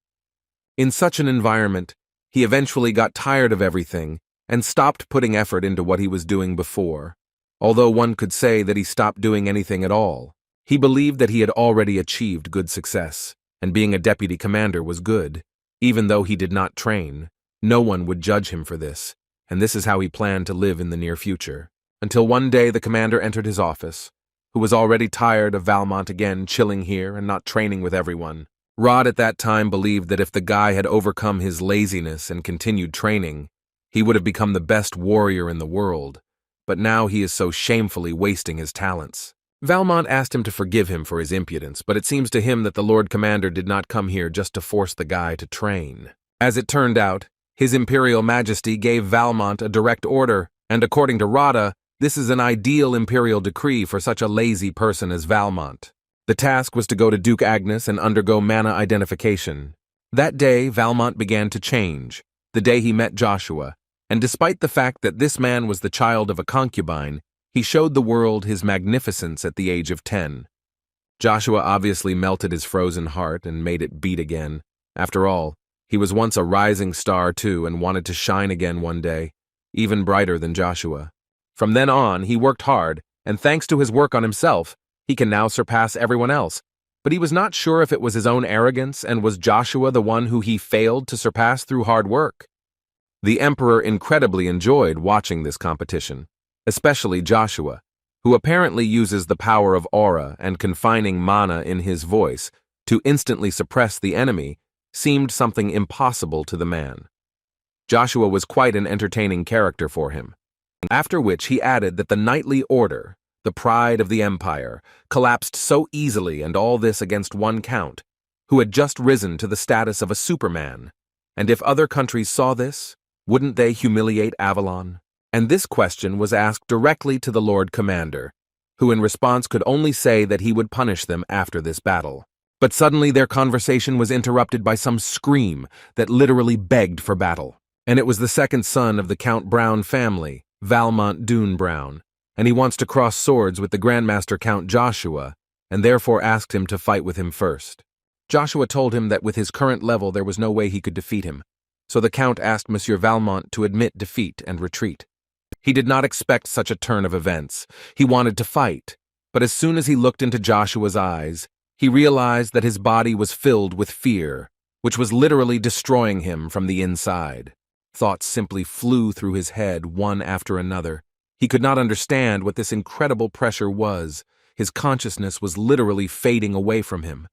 In such an environment, He eventually got tired of everything and stopped putting effort into what he was doing before. Although one could say that he stopped doing anything at all. He believed that he had already achieved good success, and being a deputy commander was good. Even though he did not train, no one would judge him for this, and this is how he planned to live in the near future. Until one day the commander entered his office, who was already tired of Valmont again chilling here and not training with everyone. Rod at that time believed that if the guy had overcome his laziness and continued training, he would have become the best warrior in the world, but now he is so shamefully wasting his talents. Valmont asked him to forgive him for his impudence, but it seems to him that the Lord Commander did not come here just to force the guy to train. As it turned out, His Imperial Majesty gave Valmont a direct order, and according to Rada, this is an ideal imperial decree for such a lazy person as Valmont. The task was to go to Duke Agnes and undergo mana identification. That day, Valmont began to change, the day he met Joshua, and despite the fact that this man was the child of a concubine, he showed the world his magnificence at the age of 10. Joshua obviously melted his frozen heart and made it beat again. After all, he was once a rising star too and wanted to shine again one day, even brighter than Joshua. From then on, he worked hard, and thanks to his work on himself, he can now surpass everyone else. But he was not sure if it was his own arrogance and was Joshua the one who he failed to surpass through hard work. The Emperor incredibly enjoyed watching this competition, especially Joshua, who apparently uses the power of aura and confining mana in his voice to instantly suppress the enemy, seemed something impossible to the man. Joshua was quite an entertaining character for him. After which he added that the knightly order, the pride of the empire, collapsed so easily, and all this against one count, who had just risen to the status of a superman. And if other countries saw this, wouldn't they humiliate Avalon? And this question was asked directly to the Lord Commander, who in response could only say that he would punish them after this battle. But suddenly their conversation was interrupted by some scream that literally begged for battle. And it was the second son of the Count Brown family, Valmont Dune Brown, and he wants to cross swords with the Grandmaster Count Joshua, and therefore asked him to fight with him first. Joshua told him that with his current level there was no way he could defeat him, so the Count asked Monsieur Valmont to admit defeat and retreat. He did not expect such a turn of events. He wanted to fight, but as soon as he looked into Joshua's eyes, he realized that his body was filled with fear, which was literally destroying him from the inside. Thoughts simply flew through his head, one after another. He could not understand what this incredible pressure was. His consciousness was literally fading away from him.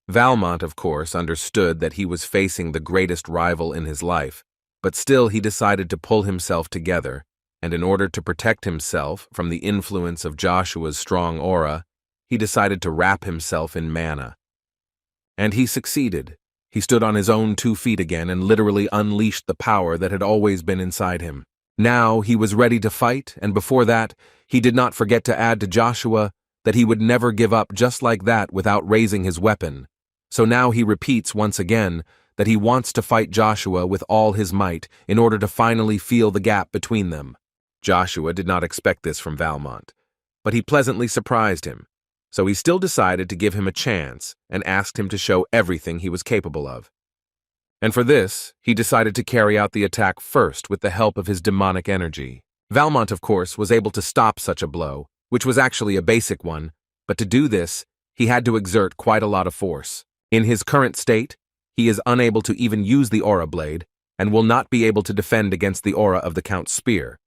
Valmont, of course, understood that he was facing the greatest rival in his life, but still he decided to pull himself together, and in order to protect himself from the influence of Joshua's strong aura, he decided to wrap himself in mana. And he succeeded. He stood on his own 2 feet again and literally unleashed the power that had always been inside him. Now he was ready to fight, and before that, he did not forget to add to Joshua that he would never give up just like that without raising his weapon. So now he repeats once again that he wants to fight Joshua with all his might in order to finally feel the gap between them. Joshua did not expect this from Valmont, but he pleasantly surprised him. So he still decided to give him a chance and asked him to show everything he was capable of. And for this, he decided to carry out the attack first with the help of his demonic energy. Valmont, of course, was able to stop such a blow, which was actually a basic one, but to do this, he had to exert quite a lot of force. In his current state, he is unable to even use the aura blade and will not be able to defend against the aura of the Count's spear.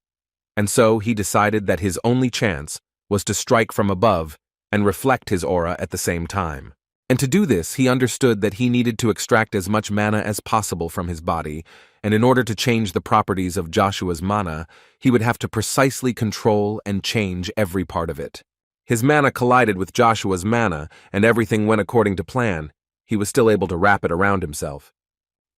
And so he decided that his only chance was to strike from above and reflect his aura at the same time. And to do this, he understood that he needed to extract as much mana as possible from his body, and in order to change the properties of Joshua's mana, he would have to precisely control and change every part of it. His mana collided with Joshua's mana, and everything went according to plan. He was still able to wrap it around himself.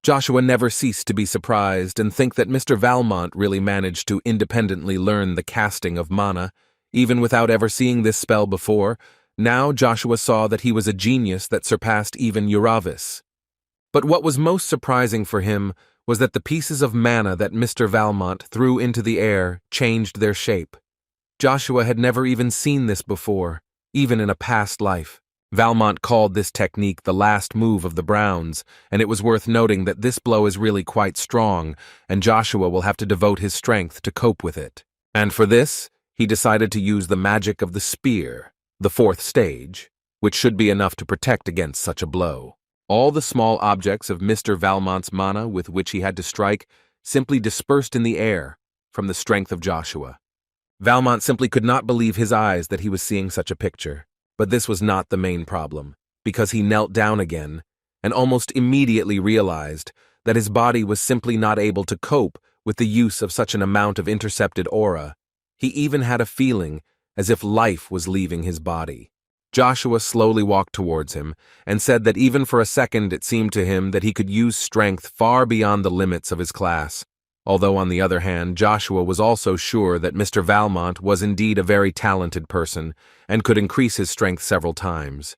Joshua never ceased to be surprised and think that Mr. Valmont really managed to independently learn the casting of mana, even without ever seeing this spell before. Now Joshua saw that he was a genius that surpassed even Uravis. But what was most surprising for him was that the pieces of mana that Mr. Valmont threw into the air changed their shape. Joshua had never even seen this before, even in a past life. Valmont called this technique the last move of the Browns, and it was worth noting that this blow is really quite strong, and Joshua will have to devote his strength to cope with it. And for this, he decided to use the magic of the spear, the fourth stage, which should be enough to protect against such a blow. All the small objects of Mr. Valmont's mana with which he had to strike simply dispersed in the air from the strength of Joshua. Valmont simply could not believe his eyes that he was seeing such a picture. But this was not the main problem, because he knelt down again and almost immediately realized that his body was simply not able to cope with the use of such an amount of intercepted aura. He even had a feeling as if life was leaving his body. Joshua slowly walked towards him and said that even for a second it seemed to him that he could use strength far beyond the limits of his class. Although on the other hand, Joshua was also sure that Mr. Valmont was indeed a very talented person and could increase his strength several times.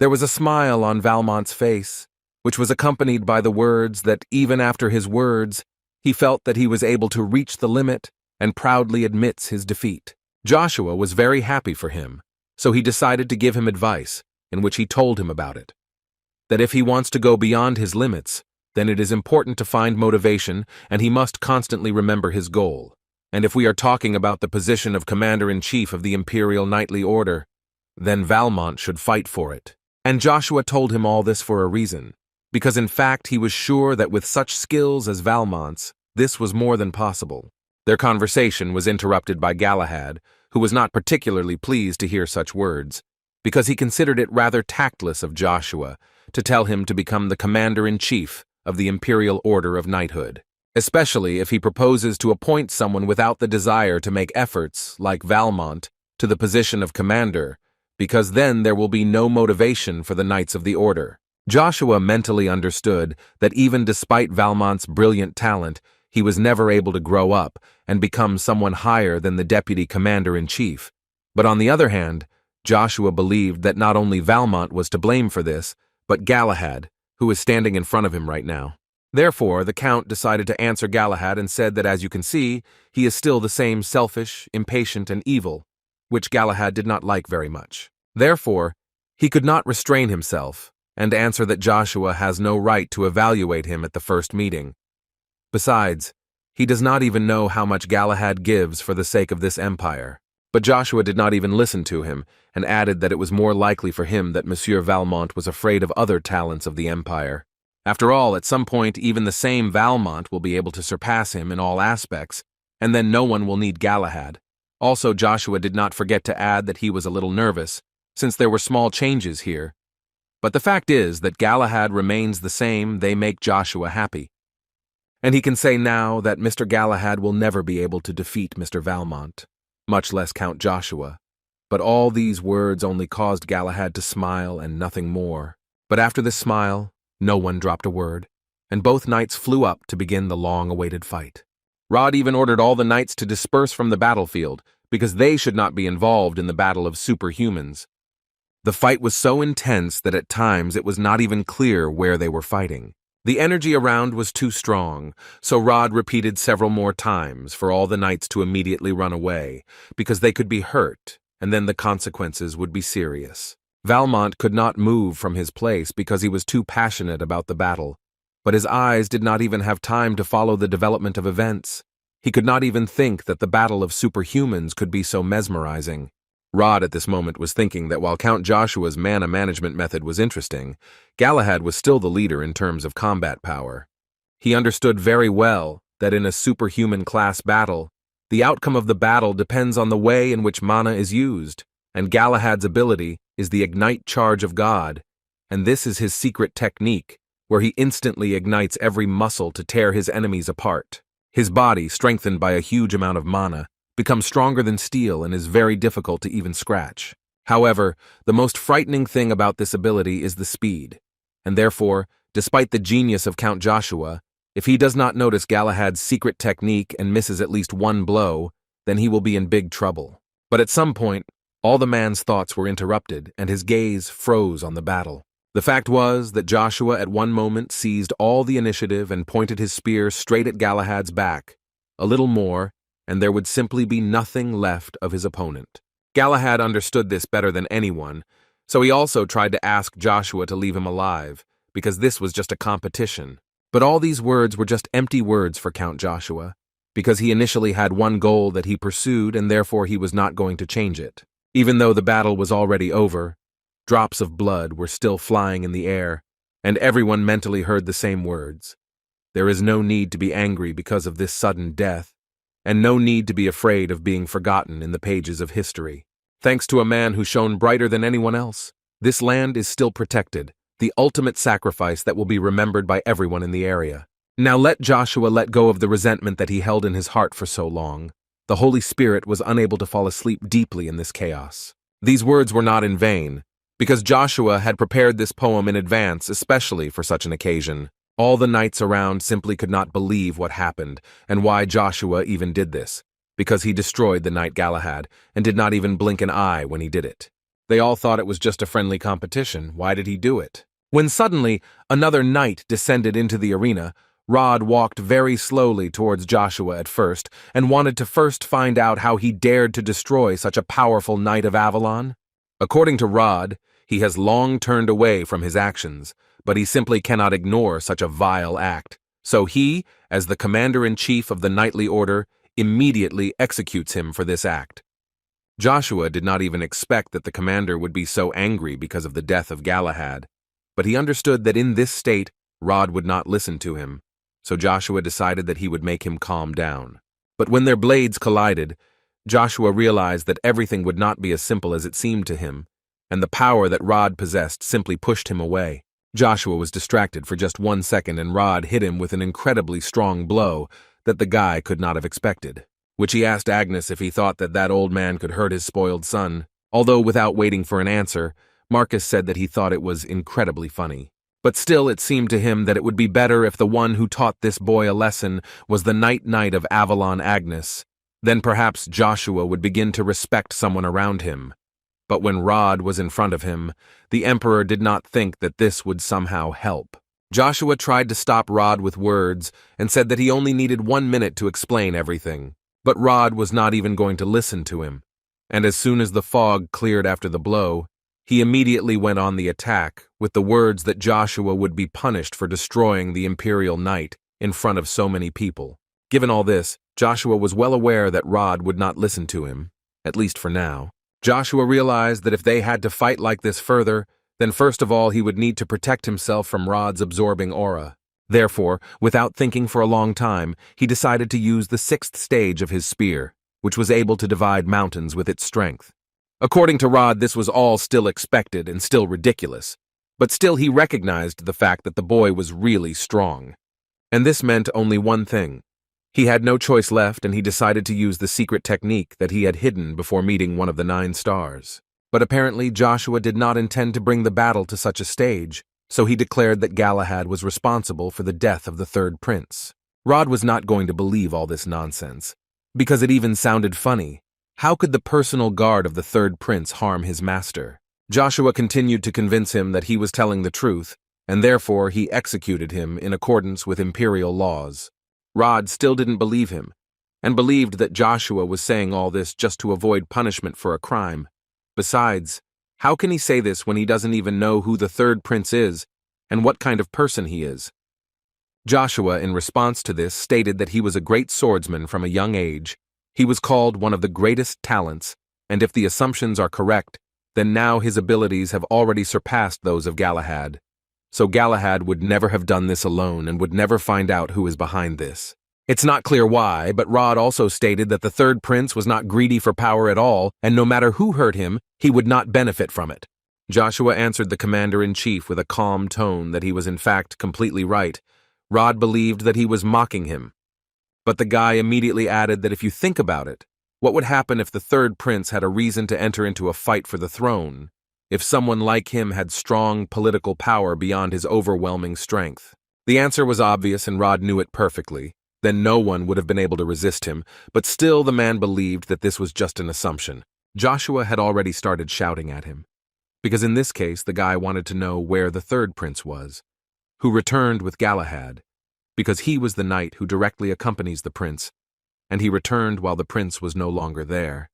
There was a smile on Valmont's face, which was accompanied by the words that even after his words, he felt that he was able to reach the limit and proudly admits his defeat. Joshua was very happy for him, so he decided to give him advice, in which he told him about it. That if he wants to go beyond his limits, then it is important to find motivation, and he must constantly remember his goal. And if we are talking about the position of Commander-in-Chief of the Imperial Knightly Order, then Valmont should fight for it. And Joshua told him all this for a reason, because in fact he was sure that with such skills as Valmont's, this was more than possible. Their conversation was interrupted by Galahad, who was not particularly pleased to hear such words, because he considered it rather tactless of Joshua to tell him to become the Commander-in-Chief of the Imperial Order of Knighthood, especially if he proposes to appoint someone without the desire to make efforts, like Valmont, to the position of commander, because then there will be no motivation for the Knights of the Order. Joshua mentally understood that even despite Valmont's brilliant talent, he was never able to grow up and become someone higher than the Deputy Commander-in-Chief. But on the other hand, Joshua believed that not only Valmont was to blame for this, but Galahad, who is standing in front of him right now. Therefore, the Count decided to answer Galahad and said that, as you can see, he is still the same selfish, impatient, and evil, which Galahad did not like very much. Therefore, he could not restrain himself and answer that Joshua has no right to evaluate him at the first meeting. Besides, he does not even know how much Galahad gives for the sake of this empire. But Joshua did not even listen to him, and added that it was more likely for him that Monsieur Valmont was afraid of other talents of the empire. After all, at some point even the same Valmont will be able to surpass him in all aspects, and then no one will need Galahad. Also, Joshua did not forget to add that he was a little nervous, since there were small changes here. But the fact is that Galahad remains the same. They make Joshua happy. And he can say now that Mr. Galahad will never be able to defeat Mr. Valmont, much less Count Joshua. But all these words only caused Galahad to smile and nothing more. But after this smile, no one dropped a word, and both knights flew up to begin the long-awaited fight. Rod even ordered all the knights to disperse from the battlefield, because they should not be involved in the battle of superhumans. The fight was so intense that at times it was not even clear where they were fighting. The energy around was too strong, so Rod repeated several more times for all the knights to immediately run away, because they could be hurt, and then the consequences would be serious. Valmont could not move from his place because he was too passionate about the battle, but his eyes did not even have time to follow the development of events. He could not even think that the battle of superhumans could be so mesmerizing. Rod at this moment was thinking that while Count Joshua's mana management method was interesting, Galahad was still the leader in terms of combat power. He understood very well that in a superhuman class battle, the outcome of the battle depends on the way in which mana is used, and Galahad's ability is the Ignite Charge of God, and this is his secret technique, where he instantly ignites every muscle to tear his enemies apart. His body, strengthened by a huge amount of mana, becomes stronger than steel and is very difficult to even scratch. However, the most frightening thing about this ability is the speed, and therefore, despite the genius of Count Joshua, if he does not notice Galahad's secret technique and misses at least one blow, then he will be in big trouble. But at some point, all the man's thoughts were interrupted and his gaze froze on the battle. The fact was that Joshua at one moment seized all the initiative and pointed his spear straight at Galahad's back. A little more, and there would simply be nothing left of his opponent. Galahad understood this better than anyone, So he also tried to ask Joshua to leave him alive, because this was just a competition. But all these words were just empty words for Count Joshua, because he initially had one goal that he pursued and therefore he was not going to change it. Even though the battle was already over, drops of blood were still flying in the air, and everyone mentally heard the same words. There is no need to be angry because of this sudden death, and no need to be afraid of being forgotten in the pages of history. Thanks to a man who shone brighter than anyone else, this land is still protected, the ultimate sacrifice that will be remembered by everyone in the area. Now let Joshua let go of the resentment that he held in his heart for so long. The Holy Spirit was unable to fall asleep deeply in this chaos. These words were not in vain, because Joshua had prepared this poem in advance, especially for such an occasion. All the knights around simply could not believe what happened and why Joshua even did this, because he destroyed the knight Galahad and did not even blink an eye when he did it. They all thought it was just a friendly competition. Why did he do it? When suddenly another knight descended into the arena, Rod walked very slowly towards Joshua at first and wanted to first find out how he dared to destroy such a powerful knight of Avalon. According to Rod, he has long turned away from his actions, but he simply cannot ignore such a vile act. So he, as the commander-in-chief of the knightly order, immediately executes him for this act. Joshua did not even expect that the commander would be so angry because of the death of Galahad, but he understood that in this state, Rod would not listen to him, so Joshua decided that he would make him calm down. But when their blades collided, Joshua realized that everything would not be as simple as it seemed to him, and the power that Rod possessed simply pushed him away. Joshua was distracted for just 1 second, and Rod hit him with an incredibly strong blow that the guy could not have expected, which he asked Agnes if he thought that that old man could hurt his spoiled son, although without waiting for an answer, Marcus said that he thought it was incredibly funny. But still it seemed to him that it would be better if the one who taught this boy a lesson was the knight of Avalon Agnes. Then perhaps Joshua would begin to respect someone around him. But when Rod was in front of him, the Emperor did not think that this would somehow help. Joshua tried to stop Rod with words and said that he only needed 1 minute to explain everything. But Rod was not even going to listen to him, and as soon as the fog cleared after the blow, he immediately went on the attack with the words that Joshua would be punished for destroying the Imperial Knight in front of so many people. Given all this, Joshua was well aware that Rod would not listen to him, at least for now. Joshua realized that if they had to fight like this further, then first of all he would need to protect himself from Rod's absorbing aura. Therefore, without thinking for a long time, he decided to use the 6th stage of his spear, which was able to divide mountains with its strength. According to Rod, this was all still expected and still ridiculous, but still he recognized the fact that the boy was really strong. And this meant only one thing. He had no choice left, and he decided to use the secret technique that he had hidden before meeting one of the 9 stars. But apparently Joshua did not intend to bring the battle to such a stage, so he declared that Galahad was responsible for the death of the 3rd prince. Rod was not going to believe all this nonsense, because it even sounded funny. How could the personal guard of the 3rd prince harm his master? Joshua continued to convince him that he was telling the truth, and therefore he executed him in accordance with imperial laws. Rod still didn't believe him, and believed that Joshua was saying all this just to avoid punishment for a crime. Besides, how can he say this when he doesn't even know who the 3rd prince is and what kind of person he is? Joshua, in response to this, stated that he was a great swordsman from a young age. He was called one of the greatest talents, and if the assumptions are correct, then now his abilities have already surpassed those of Galahad. So Galahad would never have done this alone and would never find out who is behind this. It's not clear why, but Rod also stated that the 3rd prince was not greedy for power at all, and no matter who hurt him, he would not benefit from it. Joshua answered the commander-in-chief with a calm tone that he was in fact completely right. Rod believed that he was mocking him. But the guy immediately added that if you think about it, what would happen if the 3rd prince had a reason to enter into a fight for the throne? If someone like him had strong political power beyond his overwhelming strength? The answer was obvious, and Rod knew it perfectly. Then no one would have been able to resist him, but still the man believed that this was just an assumption. Joshua had already started shouting at him, because in this case the guy wanted to know where the 3rd prince was, who returned with Galahad, because he was the knight who directly accompanies the prince, and he returned while the prince was no longer there.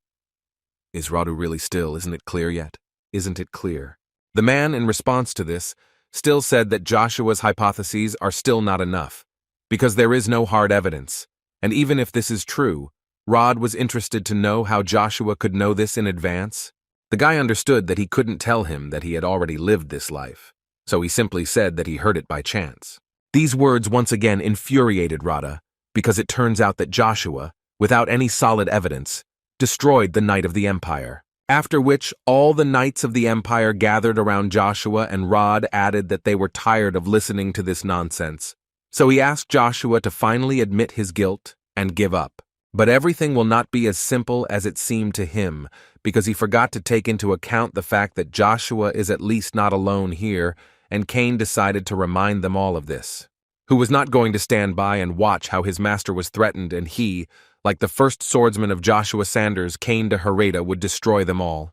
Is Radu really still? Isn't it clear yet? Isn't it clear? The man, in response to this, still said that Joshua's hypotheses are still not enough, because there is no hard evidence, and even if this is true, Rod was interested to know how Joshua could know this in advance. The guy understood that he couldn't tell him that he had already lived this life, so he simply said that he heard it by chance. These words once again infuriated Radha, because it turns out that Joshua, without any solid evidence, destroyed the Knight of the Empire. After which, all the knights of the Empire gathered around Joshua, and Rod added that they were tired of listening to this nonsense. So he asked Joshua to finally admit his guilt and give up. But everything will not be as simple as it seemed to him, because he forgot to take into account the fact that Joshua is at least not alone here, and Cain decided to remind them all of this. Who was not going to stand by and watch how his master was threatened, and he, like the first swordsman of Joshua Sanders, Cain de Harada, would destroy them all.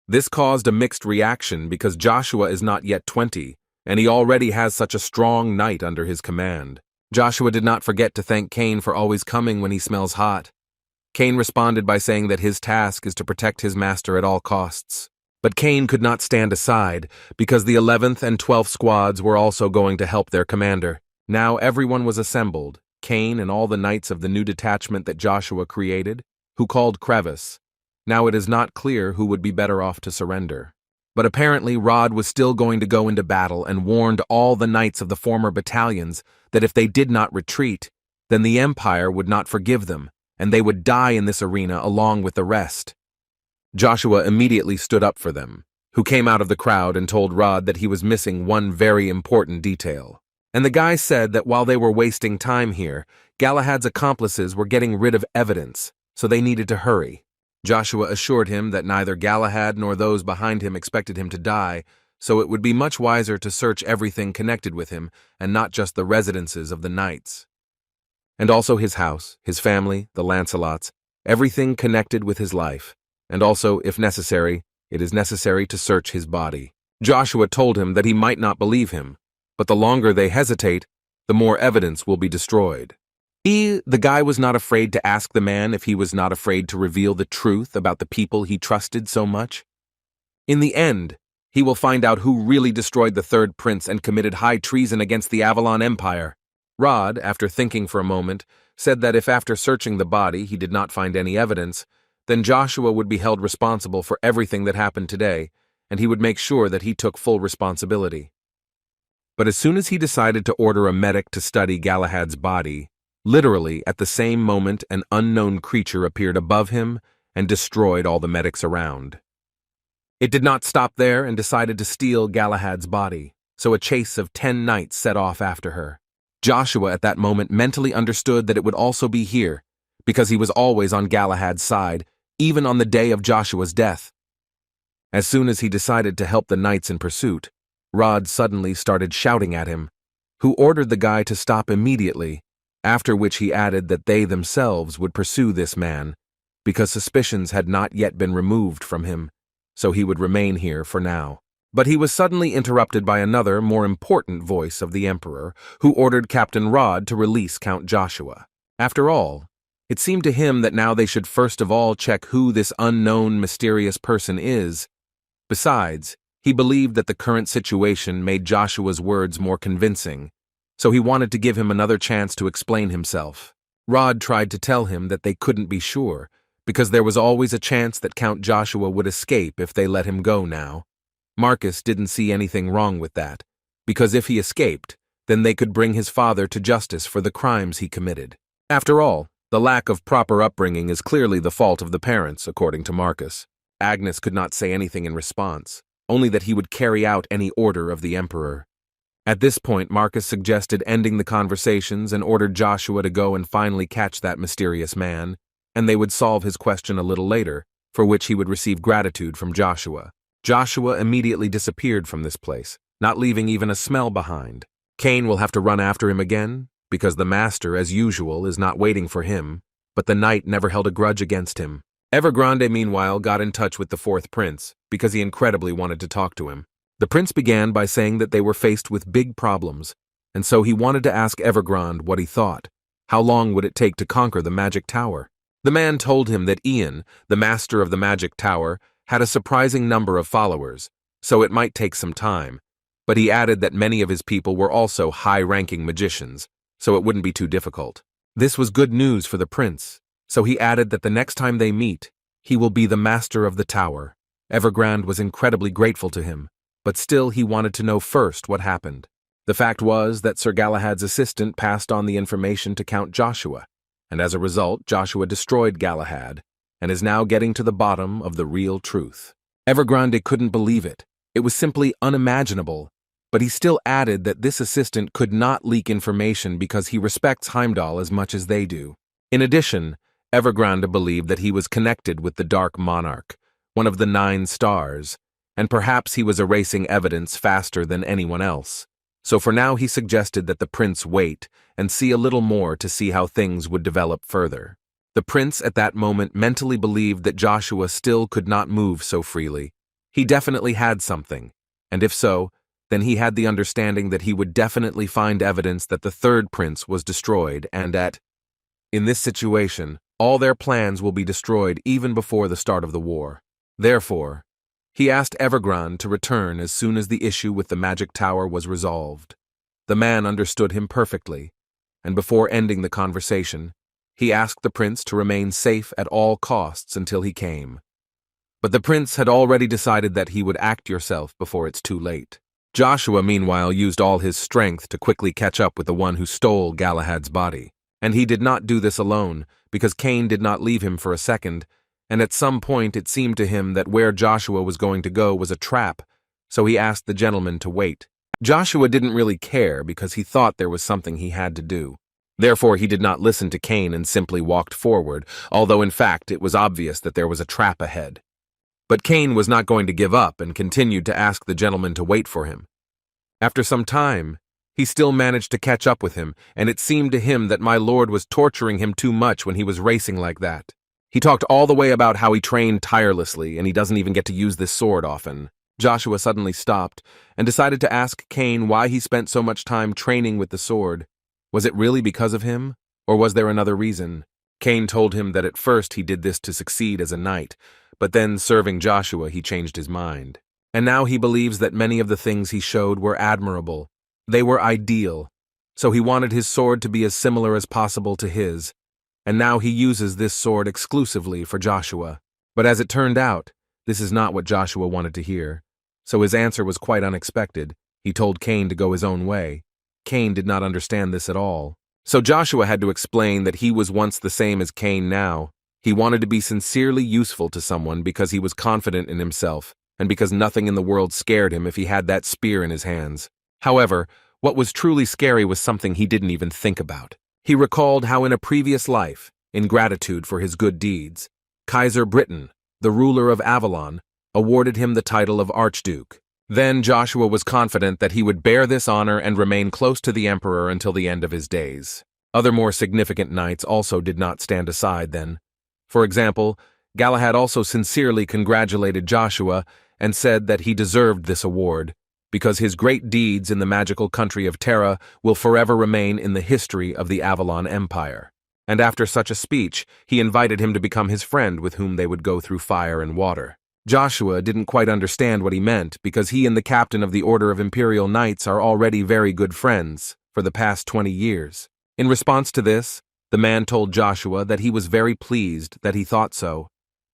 This caused a mixed reaction because Joshua is not yet 20, and he already has such a strong knight under his command. Joshua did not forget to thank Cain for always coming when he smells hot. Cain responded by saying that his task is to protect his master at all costs. But Cain could not stand aside, because the 11th and 12th squads were also going to help their commander. Now everyone was assembled, Cain and all the knights of the new detachment that Joshua created, who called Crevice. Now it is not clear who would be better off to surrender. But apparently Rod was still going to go into battle and warned all the knights of the former battalions that if they did not retreat, then the Empire would not forgive them, and they would die in this arena along with the rest. Joshua immediately stood up for them, who came out of the crowd and told Rod that he was missing one very important detail. And the guy said that while they were wasting time here, Galahad's accomplices were getting rid of evidence, so they needed to hurry. Joshua assured him that neither Galahad nor those behind him expected him to die, so it would be much wiser to search everything connected with him and not just the residences of the knights. And also his house, his family, the Lancelots, everything connected with his life. And also, if necessary, it is necessary to search his body. Joshua told him that he might not believe him, but the longer they hesitate, the more evidence will be destroyed. The guy was not afraid to ask the man if he was not afraid to reveal the truth about the people he trusted so much. In the end, he will find out who really destroyed the third prince and committed high treason against the Avalon Empire. Rod, after thinking for a moment, said that if after searching the body he did not find any evidence, then Joshua would be held responsible for everything that happened today, and he would make sure that he took full responsibility. But as soon as he decided to order a medic to study Galahad's body, literally at the same moment an unknown creature appeared above him and destroyed all the medics around. It did not stop there and decided to steal Galahad's body, so a chase of 10 knights set off after her. Joshua at that moment mentally understood that it would also be here, because he was always on Galahad's side, even on the day of Joshua's death. As soon as he decided to help the knights in pursuit, Rod suddenly started shouting at him, who ordered the guy to stop immediately, after which he added that they themselves would pursue this man, because suspicions had not yet been removed from him, so he would remain here for now. But he was suddenly interrupted by another, more important voice of the Emperor, who ordered Captain Rod to release Count Joshua. After all, it seemed to him that now they should first of all check who this unknown, mysterious person is. Besides, he believed that the current situation made Joshua's words more convincing, so he wanted to give him another chance to explain himself. Rod tried to tell him that they couldn't be sure, because there was always a chance that Count Joshua would escape if they let him go now. Marcus didn't see anything wrong with that, because if he escaped, then they could bring his father to justice for the crimes he committed. After all, the lack of proper upbringing is clearly the fault of the parents, according to Marcus. Agnes could not say anything in response, only that he would carry out any order of the Emperor. At this point, Marcus suggested ending the conversations and ordered Joshua to go and finally catch that mysterious man, and they would solve his question a little later, for which he would receive gratitude from Joshua. Joshua immediately disappeared from this place, not leaving even a smell behind. Cain will have to run after him again, because the master, as usual, is not waiting for him, but the knight never held a grudge against him. Evergrande, meanwhile, got in touch with the fourth prince, because he incredibly wanted to talk to him. The prince began by saying that they were faced with big problems, and so he wanted to ask Evergrande what he thought. How long would it take to conquer the magic tower? The man told him that Ian, the master of the magic tower, had a surprising number of followers, so it might take some time, but he added that many of his people were also high-ranking magicians, so it wouldn't be too difficult. This was good news for the prince, so he added that the next time they meet, he will be the master of the tower. Evergrande was incredibly grateful to him, but still he wanted to know first what happened. The fact was that Sir Galahad's assistant passed on the information to Count Joshua, and as a result, Joshua destroyed Galahad, and is now getting to the bottom of the real truth. Evergrande couldn't believe it. It was simply unimaginable, but he still added that this assistant could not leak information because he respects Heimdall as much as they do. In addition, Evergrande believed that he was connected with the Dark Monarch, one of the 9 stars, and perhaps he was erasing evidence faster than anyone else. So for now he suggested that the prince wait and see a little more to see how things would develop further. The prince at that moment mentally believed that Joshua still could not move so freely. He definitely had something, and if so, then he had the understanding that he would definitely find evidence that the third prince was destroyed and that, in this situation, all their plans will be destroyed even before the start of the war. Therefore, he asked Evergrande to return as soon as the issue with the magic tower was resolved. The man understood him perfectly, and before ending the conversation, he asked the prince to remain safe at all costs until he came. But the prince had already decided that he would act yourself before it's too late. Joshua, meanwhile, used all his strength to quickly catch up with the one who stole Galahad's body. And he did not do this alone, because Cain did not leave him for a second, and at some point it seemed to him that where Joshua was going to go was a trap, so he asked the gentleman to wait. Joshua didn't really care because he thought there was something he had to do. Therefore he did not listen to Cain and simply walked forward, although in fact it was obvious that there was a trap ahead. But Cain was not going to give up and continued to ask the gentleman to wait for him. After some time, he still managed to catch up with him, and it seemed to him that my lord was torturing him too much when he was racing like that. He talked all the way about how he trained tirelessly and he doesn't even get to use this sword often. Joshua suddenly stopped and decided to ask Cain why he spent so much time training with the sword. Was it really because of him, or was there another reason? Cain told him that at first he did this to succeed as a knight, but then serving Joshua he changed his mind. And now he believes that many of the things he showed were admirable. They were ideal, so he wanted his sword to be as similar as possible to his, and now he uses this sword exclusively for Joshua. But as it turned out, this is not what Joshua wanted to hear, so his answer was quite unexpected. He told Cain to go his own way. Cain did not understand this at all. So Joshua had to explain that he was once the same as Cain now. He wanted to be sincerely useful to someone because he was confident in himself, and because nothing in the world scared him if he had that spear in his hands. However, what was truly scary was something he didn't even think about. He recalled how in a previous life, in gratitude for his good deeds, Kaiser Britain, the ruler of Avalon, awarded him the title of Archduke. Then Joshua was confident that he would bear this honor and remain close to the emperor until the end of his days. Other more significant knights also did not stand aside then. For example, Galahad also sincerely congratulated Joshua and said that he deserved this award, because his great deeds in the magical country of Terra will forever remain in the history of the Avalon Empire. And after such a speech, he invited him to become his friend with whom they would go through fire and water. Joshua didn't quite understand what he meant because he and the captain of the Order of Imperial Knights are already very good friends for the past 20 years. In response to this, the man told Joshua that he was very pleased that he thought so,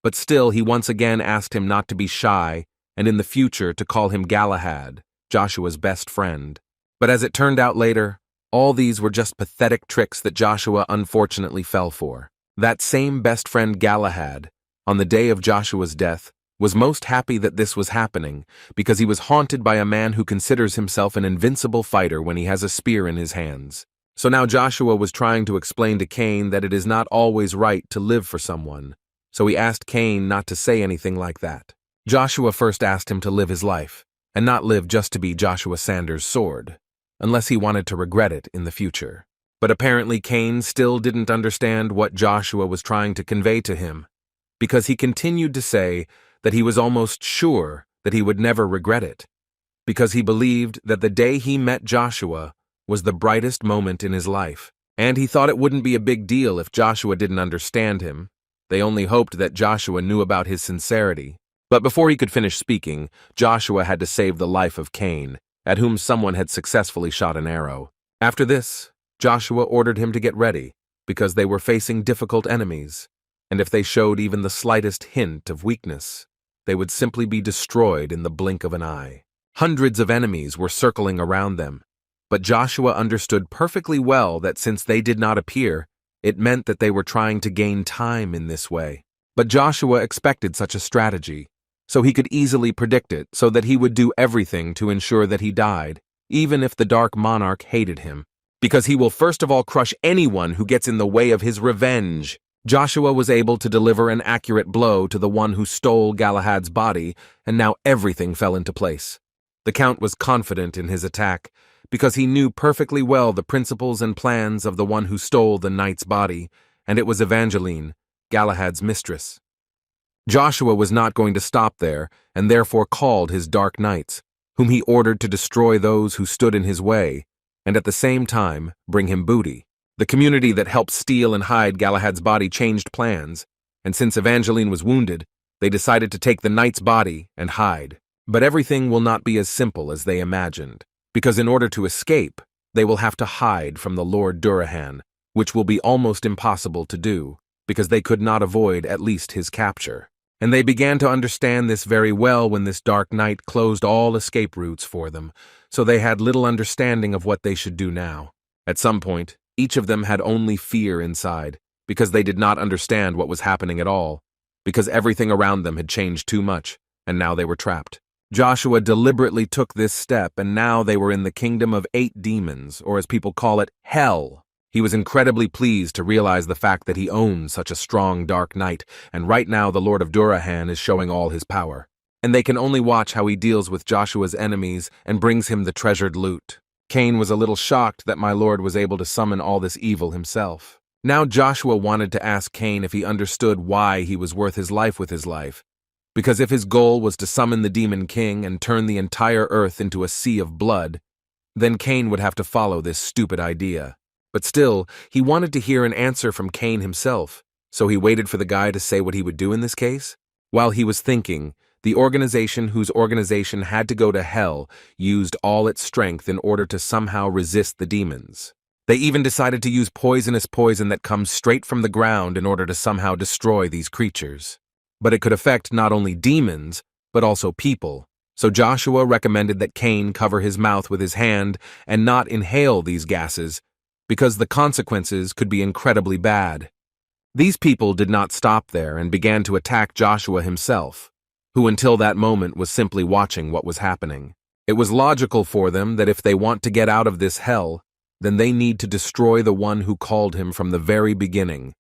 but still he once again asked him not to be shy and in the future to call him Galahad, Joshua's best friend. But as it turned out later, all these were just pathetic tricks that Joshua unfortunately fell for. That same best friend Galahad, on the day of Joshua's death, was most happy that this was happening because he was haunted by a man who considers himself an invincible fighter when he has a spear in his hands. So now Joshua was trying to explain to Cain that it is not always right to live for someone, so he asked Cain not to say anything like that. Joshua first asked him to live his life, and not live just to be Joshua Sanders' sword, unless he wanted to regret it in the future. But apparently Cain still didn't understand what Joshua was trying to convey to him, because he continued to say that he was almost sure that he would never regret it, because he believed that the day he met Joshua was the brightest moment in his life, and he thought it wouldn't be a big deal if Joshua didn't understand him. They only hoped that Joshua knew about his sincerity. But before he could finish speaking, Joshua had to save the life of Cain, at whom someone had successfully shot an arrow. After this, Joshua ordered him to get ready, because they were facing difficult enemies, and if they showed even the slightest hint of weakness, they would simply be destroyed in the blink of an eye. Hundreds of enemies were circling around them, but Joshua understood perfectly well that since they did not appear, it meant that they were trying to gain time in this way. But Joshua expected such a strategy, so he could easily predict it, so that he would do everything to ensure that he died, even if the Dark Monarch hated him, because he will first of all crush anyone who gets in the way of his revenge. Joshua was able to deliver an accurate blow to the one who stole Galahad's body, and now everything fell into place. The Count was confident in his attack, because he knew perfectly well the principles and plans of the one who stole the knight's body, and it was Evangeline, Galahad's mistress. Joshua was not going to stop there, and therefore called his dark knights, whom he ordered to destroy those who stood in his way, and at the same time bring him booty. The community that helped steal and hide Galahad's body changed plans, and since Evangeline was wounded, they decided to take the knight's body and hide. But everything will not be as simple as they imagined, because in order to escape, they will have to hide from the Lord Durahan, which will be almost impossible to do, because they could not avoid at least his capture. And they began to understand this very well when this dark night closed all escape routes for them, so they had little understanding of what they should do now. At some point, each of them had only fear inside, because they did not understand what was happening at all, because everything around them had changed too much, and now they were trapped. Joshua deliberately took this step, and now they were in the kingdom of 8 demons, or as people call it, hell. He was incredibly pleased to realize the fact that he owned such a strong dark knight, and right now the Lord of Durahan is showing all his power. And they can only watch how he deals with Joshua's enemies and brings him the treasured loot. Cain was a little shocked that my lord was able to summon all this evil himself. Now Joshua wanted to ask Cain if he understood why he was worth his life with his life. Because if his goal was to summon the demon king and turn the entire earth into a sea of blood, then Cain would have to follow this stupid idea. But still, he wanted to hear an answer from Cain himself, so he waited for the guy to say what he would do in this case. While he was thinking, the organization whose organization had to go to hell used all its strength in order to somehow resist the demons. They even decided to use poisonous poison that comes straight from the ground in order to somehow destroy these creatures. But it could affect not only demons, but also people. So Joshua recommended that Cain cover his mouth with his hand and not inhale these gases, because the consequences could be incredibly bad. These people did not stop there and began to attack Joshua himself, who until that moment was simply watching what was happening. It was logical for them that if they want to get out of this hell, then they need to destroy the one who called him from the very beginning.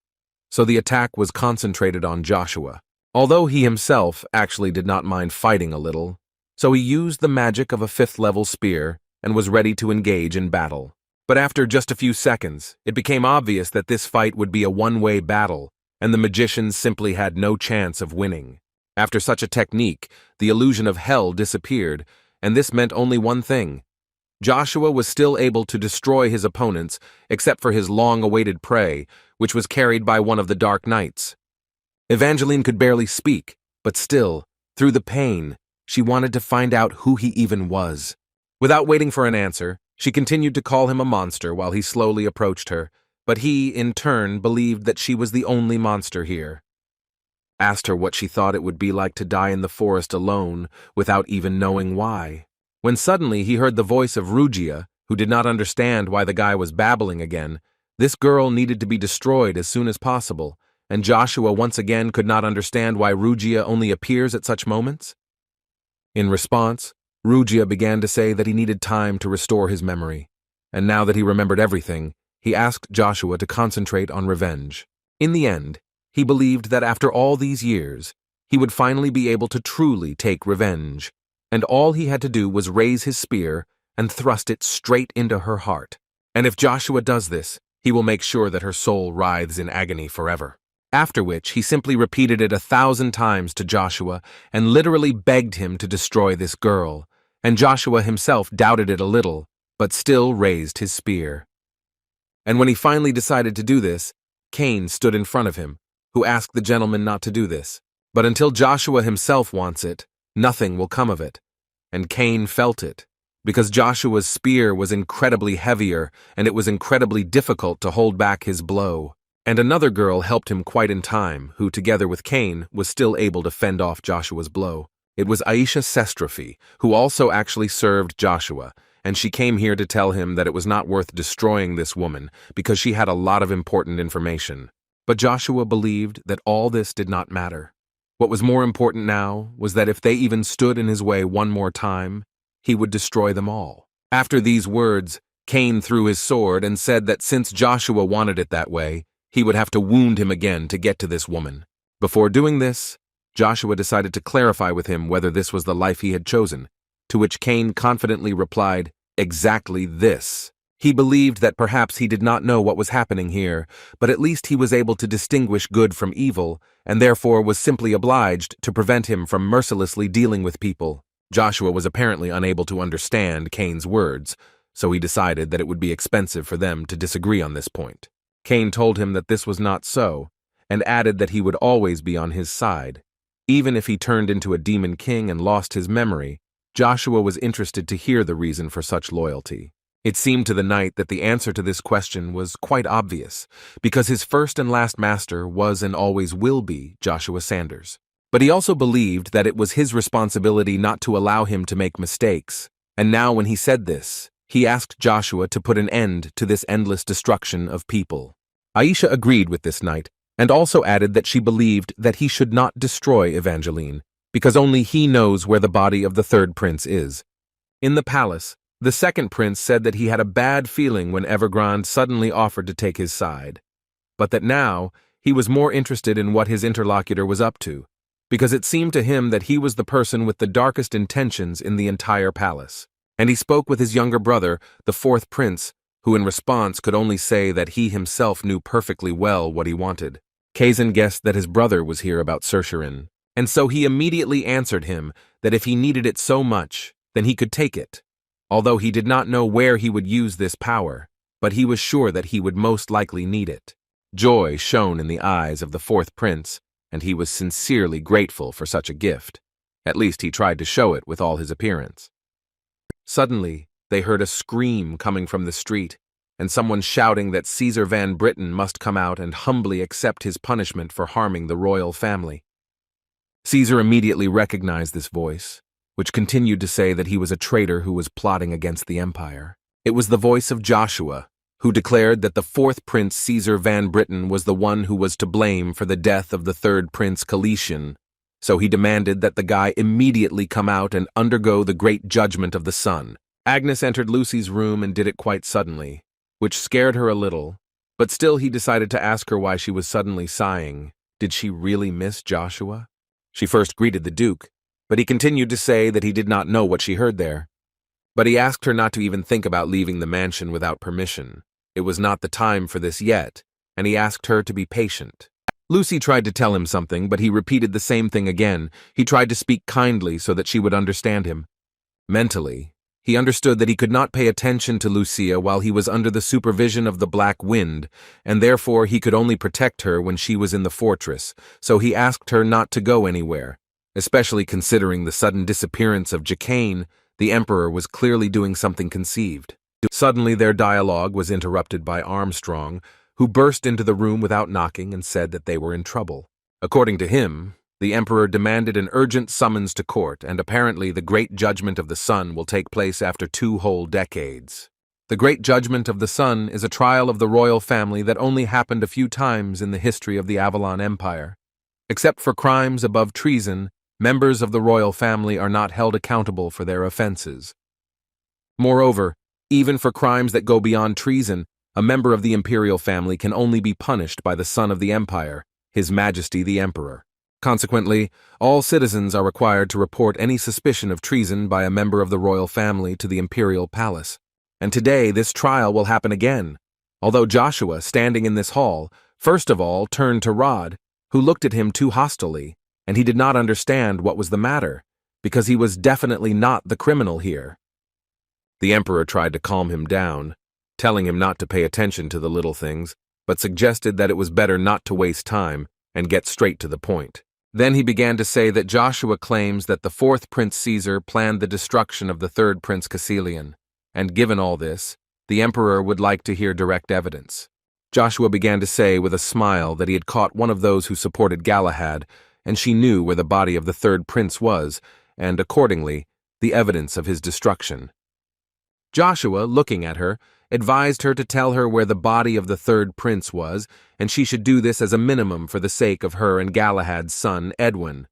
So the attack was concentrated on Joshua, although he himself actually did not mind fighting a little, so he used the magic of a 5th-level spear and was ready to engage in battle. But after just a few seconds, it became obvious that this fight would be a one-way battle, and the magicians simply had no chance of winning. After such a technique, the illusion of hell disappeared, and this meant only one thing. Joshua was still able to destroy his opponents, except for his long-awaited prey, which was carried by one of the Dark Knights. Evangeline could barely speak, but still, through the pain, she wanted to find out who he even was. Without waiting for an answer, she continued to call him a monster while he slowly approached her, but he, in turn, believed that she was the only monster here. Asked her what she thought it would be like to die in the forest alone, without even knowing why. When suddenly he heard the voice of Rugia, who did not understand why the guy was babbling again. This girl needed to be destroyed as soon as possible, and Joshua once again could not understand why Rugia only appears at such moments. In response, Rugia began to say that he needed time to restore his memory, and now that he remembered everything, he asked Joshua to concentrate on revenge. In the end, he believed that after all these years, he would finally be able to truly take revenge, and all he had to do was raise his spear and thrust it straight into her heart. And if Joshua does this, he will make sure that her soul writhes in agony forever. After which, he simply repeated it 1,000 times to Joshua and literally begged him to destroy this girl, and Joshua himself doubted it a little, but still raised his spear. And when he finally decided to do this, Cain stood in front of him, who asked the gentleman not to do this. But until Joshua himself wants it, nothing will come of it. And Cain felt it, because Joshua's spear was incredibly heavier and it was incredibly difficult to hold back his blow. And another girl helped him quite in time, who, together with Cain, was still able to fend off Joshua's blow. It was Aisha Sestrophy, who also actually served Joshua, and she came here to tell him that it was not worth destroying this woman because she had a lot of important information. But Joshua believed that all this did not matter. What was more important now was that if they even stood in his way one more time, he would destroy them all. After these words, Cain threw his sword and said that since Joshua wanted it that way, he would have to wound him again to get to this woman. Before doing this, Joshua decided to clarify with him whether this was the life he had chosen, to which Cain confidently replied, "Exactly this." He believed that perhaps he did not know what was happening here, but at least he was able to distinguish good from evil, and therefore was simply obliged to prevent him from mercilessly dealing with people. Joshua was apparently unable to understand Cain's words, so he decided that it would be expensive for them to disagree on this point. Cain told him that this was not so, and added that he would always be on his side. Even if he turned into a demon king and lost his memory, Joshua was interested to hear the reason for such loyalty. It seemed to the knight that the answer to this question was quite obvious, because his first and last master was and always will be Joshua Sanders. But he also believed that it was his responsibility not to allow him to make mistakes, and now when he said this, he asked Joshua to put an end to this endless destruction of people. Aisha agreed with this knight, and also added that she believed that he should not destroy Evangeline, because only he knows where the body of the third prince is. In the palace, the second prince said that he had a bad feeling when Evergrande suddenly offered to take his side, but that now he was more interested in what his interlocutor was up to, because it seemed to him that he was the person with the darkest intentions in the entire palace. And he spoke with his younger brother, the fourth prince, who in response could only say that he himself knew perfectly well what he wanted. Kazan guessed that his brother was here about Sersherin, and so he immediately answered him that if he needed it so much, then he could take it. Although he did not know where he would use this power, but he was sure that he would most likely need it. Joy shone in the eyes of the fourth prince, and he was sincerely grateful for such a gift. At least he tried to show it with all his appearance. Suddenly, they heard a scream coming from the street, and someone shouting that Caesar Van Britten must come out and humbly accept his punishment for harming the royal family. Caesar immediately recognized this voice, which continued to say that he was a traitor who was plotting against the empire. It was the voice of Joshua, who declared that the fourth prince Caesar Van Britten was the one who was to blame for the death of the third prince Caletian. So he demanded that the guy immediately come out and undergo the great judgment of the sun. Agnes entered Lucy's room and did it quite suddenly, which scared her a little, but still he decided to ask her why she was suddenly sighing. Did she really miss Joshua? She first greeted the Duke, but he continued to say that he did not know what she heard there. But he asked her not to even think about leaving the mansion without permission. It was not the time for this yet, and he asked her to be patient. Lucy tried to tell him something, but he repeated the same thing again. He tried to speak kindly so that she would understand him. Mentally, he understood that he could not pay attention to Lucia while he was under the supervision of the Black Wind, and therefore he could only protect her when she was in the fortress, so he asked her not to go anywhere. Especially considering the sudden disappearance of Jacane, the Emperor was clearly doing something conceived. Suddenly their dialogue was interrupted by Armstrong, who burst into the room without knocking and said that they were in trouble. According to him, the Emperor demanded an urgent summons to court, and apparently the Great Judgment of the Sun will take place after 2 whole decades. The Great Judgment of the Sun is a trial of the royal family that only happened a few times in the history of the Avalon Empire. Except for crimes above treason, members of the royal family are not held accountable for their offenses. Moreover, even for crimes that go beyond treason, a member of the imperial family can only be punished by the son of the empire, His Majesty the Emperor. Consequently, all citizens are required to report any suspicion of treason by a member of the royal family to the imperial palace. And today this trial will happen again, although Joshua, standing in this hall, first of all turned to Rod, who looked at him too hostilely, and he did not understand what was the matter, because he was definitely not the criminal here. The Emperor tried to calm him down, telling him not to pay attention to the little things, but suggested that it was better not to waste time and get straight to the point. Then he began to say that Joshua claims that the fourth Prince Caesar planned the destruction of the third Prince Caecilian, and given all this, the emperor would like to hear direct evidence. Joshua began to say with a smile that he had caught one of those who supported Galahad, and she knew where the body of the third prince was, and, accordingly, the evidence of his destruction. Joshua, looking at her, advised her to tell her where the body of the third prince was, and she should do this as a minimum for the sake of her and Galahad's son, Edwin.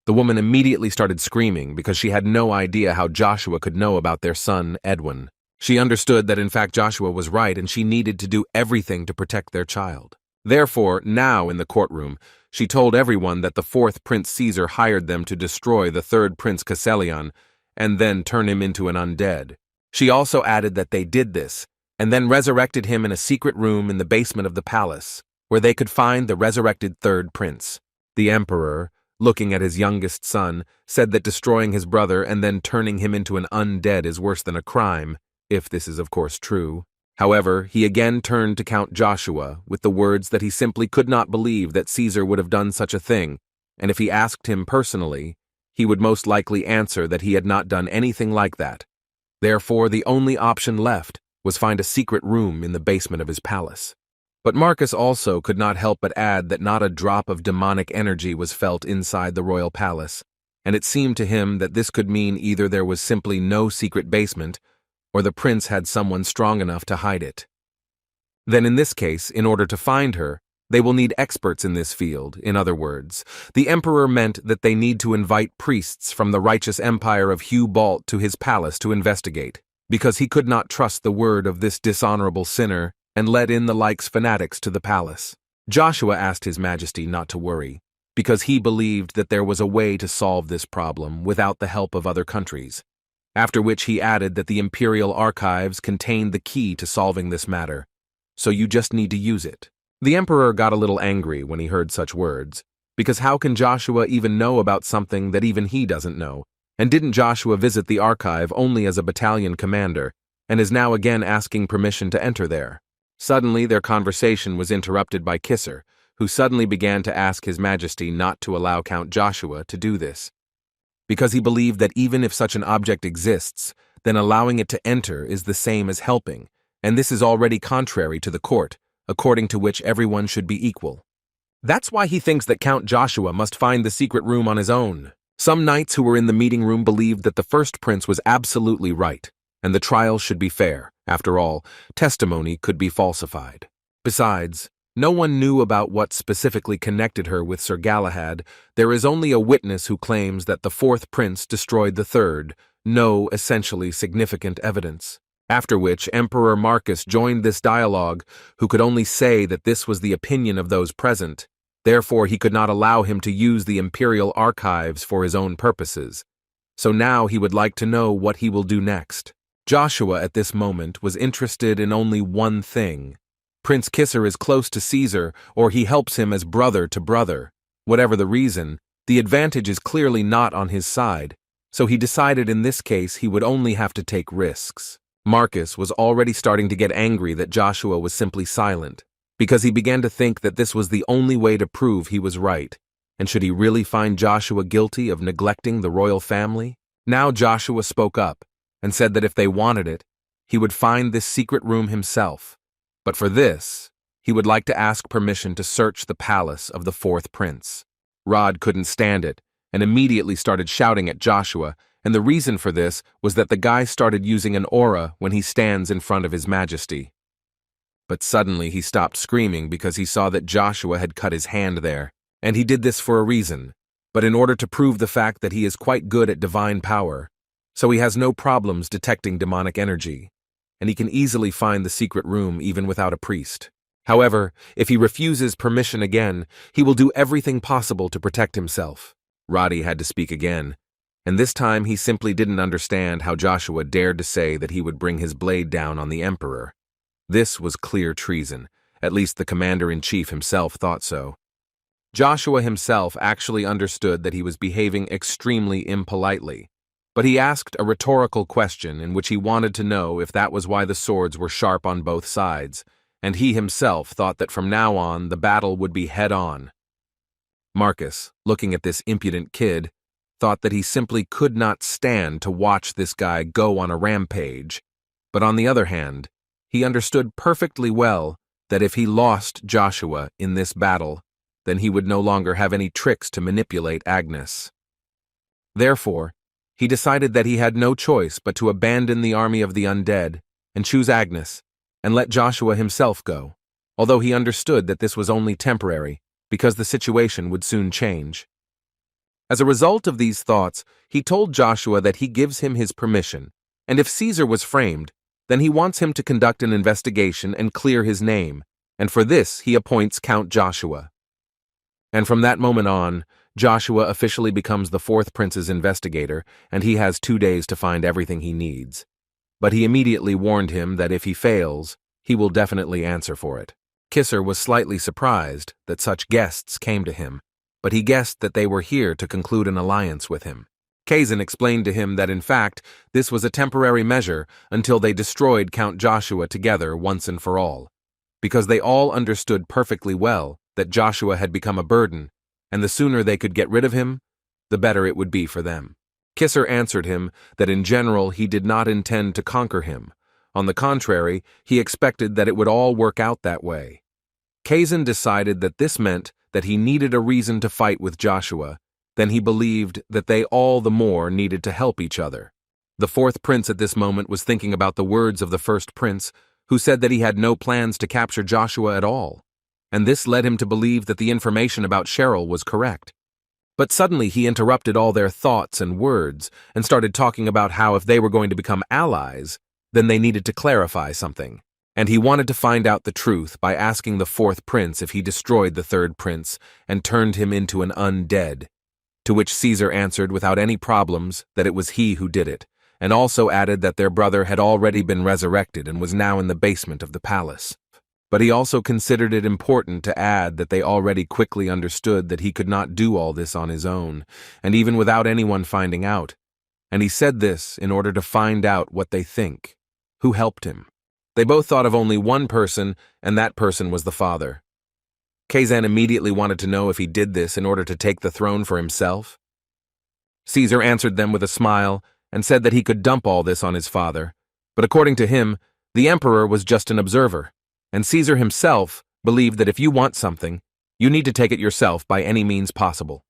The woman immediately started screaming because she had no idea how Joshua could know about their son, Edwin. She understood that in fact Joshua was right and she needed to do everything to protect their child. Therefore, now in the courtroom, she told everyone that the fourth Prince Caesar hired them to destroy the third Prince Caecilian and then turn him into an undead. She also added that they did this and then resurrected him in a secret room in the basement of the palace, where they could find the resurrected third prince. The emperor, looking at his youngest son, said that destroying his brother and then turning him into an undead is worse than a crime, if this is of course true. However, he again turned to Count Joshua with the words that he simply could not believe that Caesar would have done such a thing, and if he asked him personally, he would most likely answer that he had not done anything like that. Therefore, the only option left was find a secret room in the basement of his palace. But Marcus also could not help but add that not a drop of demonic energy was felt inside the royal palace, and it seemed to him that this could mean either there was simply no secret basement, or the prince had someone strong enough to hide it. Then in this case, in order to find her, they will need experts in this field. In other words, the emperor meant that they need to invite priests from the righteous empire of Hugh Balt to his palace to investigate, because he could not trust the word of this dishonorable sinner and let in the likes fanatics to the palace. Joshua asked his majesty not to worry, because he believed that there was a way to solve this problem without the help of other countries. After which he added that the imperial archives contained the key to solving this matter, so you just need to use it. The emperor got a little angry when he heard such words, because how can Joshua even know about something that even he doesn't know? And didn't Joshua visit the archive only as a battalion commander, and is now again asking permission to enter there? Suddenly their conversation was interrupted by Kisser, who suddenly began to ask his majesty not to allow Count Joshua to do this, because he believed that even if such an object exists, then allowing it to enter is the same as helping, and this is already contrary to the court, according to which everyone should be equal. That's why he thinks that Count Joshua must find the secret room on his own. Some knights who were in the meeting room believed that the first prince was absolutely right, and the trial should be fair. After all, testimony could be falsified. Besides, no one knew about what specifically connected her with Sir Galahad. There is only a witness who claims that the fourth prince destroyed the third, no essentially significant evidence. After which Emperor Marcus joined this dialogue, who could only say that this was the opinion of those present. Therefore he could not allow him to use the imperial archives for his own purposes. So now he would like to know what he will do next. Joshua at this moment was interested in only one thing. Prince Kisser is close to Caesar, or he helps him as brother to brother. Whatever the reason, the advantage is clearly not on his side, so he decided in this case he would only have to take risks. Marcus was already starting to get angry that Joshua was simply silent, because he began to think that this was the only way to prove he was right, and should he really find Joshua guilty of neglecting the royal family? Now Joshua spoke up, and said that if they wanted it, he would find this secret room himself. But for this, he would like to ask permission to search the palace of the fourth prince. Rod couldn't stand it, and immediately started shouting at Joshua, and the reason for this was that the guy started using an aura when he stands in front of his majesty. But suddenly he stopped screaming because he saw that Joshua had cut his hand there, and he did this for a reason, but in order to prove the fact that he is quite good at divine power, so he has no problems detecting demonic energy, and he can easily find the secret room even without a priest. However, if he refuses permission again, he will do everything possible to protect himself. Roddy had to speak again, and this time he simply didn't understand how Joshua dared to say that he would bring his blade down on the emperor. This was clear treason, at least the commander-in-chief himself thought so. Joshua himself actually understood that he was behaving extremely impolitely, but he asked a rhetorical question in which he wanted to know if that was why the swords were sharp on both sides, and he himself thought that from now on the battle would be head-on. Marcus, looking at this impudent kid, thought that he simply could not stand to watch this guy go on a rampage. But on the other hand, he understood perfectly well that if he lost Joshua in this battle, then he would no longer have any tricks to manipulate Agnes. Therefore, he decided that he had no choice but to abandon the army of the undead and choose Agnes and let Joshua himself go, although he understood that this was only temporary because the situation would soon change. As a result of these thoughts, he told Joshua that he gives him his permission, and if Caesar was framed, then he wants him to conduct an investigation and clear his name, and for this he appoints Count Joshua. And from that moment on, Joshua officially becomes the fourth prince's investigator, and he has 2 days to find everything he needs. But he immediately warned him that if he fails, he will definitely answer for it. Kisser was slightly surprised that such guests came to him, but he guessed that they were here to conclude an alliance with him. Kazan explained to him that in fact, this was a temporary measure until they destroyed Count Joshua together once and for all, because they all understood perfectly well that Joshua had become a burden, and the sooner they could get rid of him, the better it would be for them. Kisser answered him that in general he did not intend to conquer him. On the contrary, he expected that it would all work out that way. Kazan decided that this meant that he needed a reason to fight with Joshua, then he believed that they all the more needed to help each other. The fourth prince at this moment was thinking about the words of the first prince, who said that he had no plans to capture Joshua at all, and this led him to believe that the information about Cheryl was correct. But suddenly he interrupted all their thoughts and words and started talking about how if they were going to become allies, then they needed to clarify something. And he wanted to find out the truth by asking the fourth prince if he destroyed the third prince and turned him into an undead. To which Caesar answered without any problems that it was he who did it, and also added that their brother had already been resurrected and was now in the basement of the palace. But he also considered it important to add that they already quickly understood that he could not do all this on his own, and even without anyone finding out. And he said this in order to find out what they think, who helped him. They both thought of only one person, and that person was the father. Kazan immediately wanted to know if he did this in order to take the throne for himself. Caesar answered them with a smile and said that he could dump all this on his father, but according to him, the emperor was just an observer, and Caesar himself believed that if you want something, you need to take it yourself by any means possible.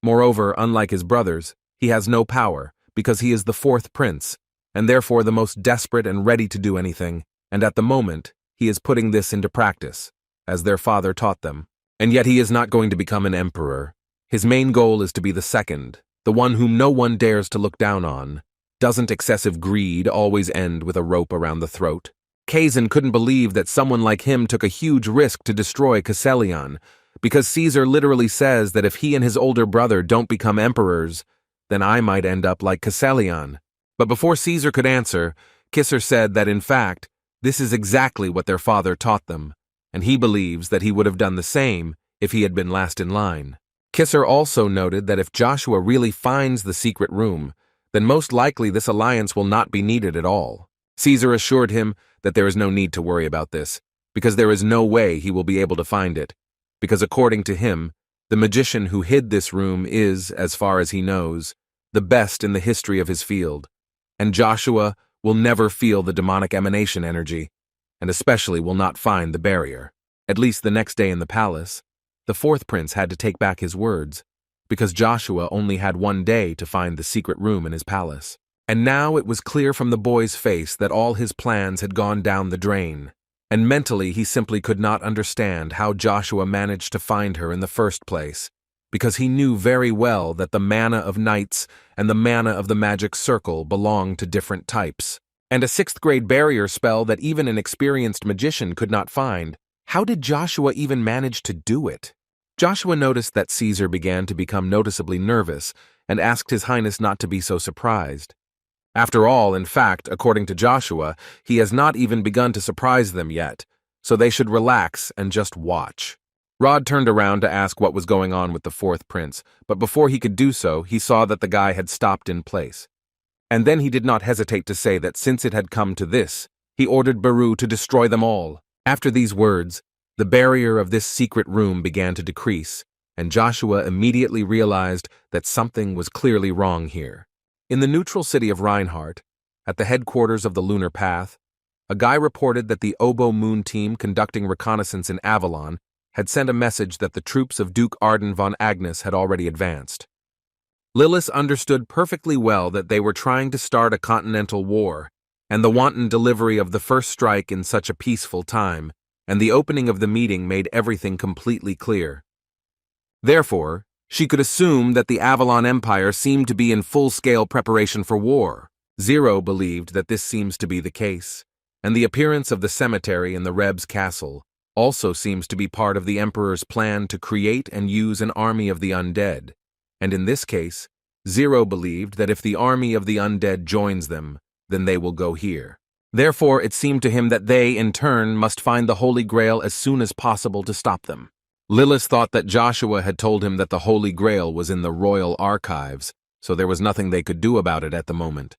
Moreover, unlike his brothers, he has no power because he is the fourth prince, and therefore the most desperate and ready to do anything, and at the moment, he is putting this into practice, as their father taught them. And yet he is not going to become an emperor. His main goal is to be the second, the one whom no one dares to look down on. Doesn't excessive greed always end with a rope around the throat? Kazan couldn't believe that someone like him took a huge risk to destroy Casselion, because Caesar literally says that if he and his older brother don't become emperors, then I might end up like Casselion. But before Caesar could answer, Kisser said that in fact, this is exactly what their father taught them, and he believes that he would have done the same if he had been last in line. Kisser also noted that if Joshua really finds the secret room, then most likely this alliance will not be needed at all. Caesar assured him that there is no need to worry about this, because there is no way he will be able to find it, because according to him, the magician who hid this room is, as far as he knows, the best in the history of his field, and Joshua will never feel the demonic emanation energy, and especially will not find the barrier. At least the next day in the palace, the fourth prince had to take back his words, because Joshua only had 1 day to find the secret room in his palace. And now it was clear from the boy's face that all his plans had gone down the drain, and mentally he simply could not understand how Joshua managed to find her in the first place, because he knew very well that the mana of knights and the mana of the magic circle belonged to different types. And a 6th grade barrier spell that even an experienced magician could not find. How did Joshua even manage to do it? Joshua noticed that Caesar began to become noticeably nervous and asked His Highness not to be so surprised. After all, in fact, according to Joshua, he has not even begun to surprise them yet, so they should relax and just watch. Rod turned around to ask what was going on with the fourth prince, but before he could do so, he saw that the guy had stopped in place. And then he did not hesitate to say that since it had come to this, he ordered Baru to destroy them all. After these words, the barrier of this secret room began to decrease, and Joshua immediately realized that something was clearly wrong here. In the neutral city of Reinhardt, at the headquarters of the Lunar Path, a guy reported that the Oboe Moon team conducting reconnaissance in Avalon had sent a message that the troops of Duke Arden von Agnes had already advanced. Lilith understood perfectly well that they were trying to start a continental war, and the wanton delivery of the first strike in such a peaceful time, and the opening of the meeting made everything completely clear. Therefore, she could assume that the Avalon Empire seemed to be in full-scale preparation for war. Zero believed that this seems to be the case, and the appearance of the cemetery in the Reb's castle also seems to be part of the Emperor's plan to create and use an army of the undead, and in this case, Zero believed that if the army of the undead joins them, then they will go here. Therefore, it seemed to him that they, in turn, must find the Holy Grail as soon as possible to stop them. Lilith thought that Joshua had told him that the Holy Grail was in the royal archives, so there was nothing they could do about it at the moment.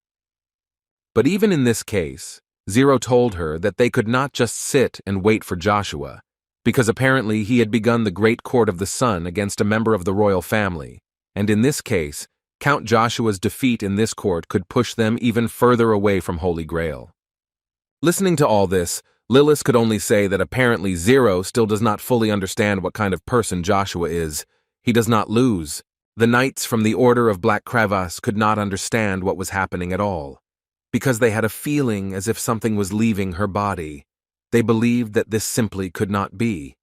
But even in this case, Zero told her that they could not just sit and wait for Joshua, because apparently he had begun the Great Court of the Sun against a member of the royal family, and in this case, Count Joshua's defeat in this court could push them even further away from Holy Grail. Listening to all this, Lilith could only say that apparently Zero still does not fully understand what kind of person Joshua is. He does not lose. The knights from the Order of Black Crevasse could not understand what was happening at all, because they had a feeling as if something was leaving her body. They believed that this simply could not be.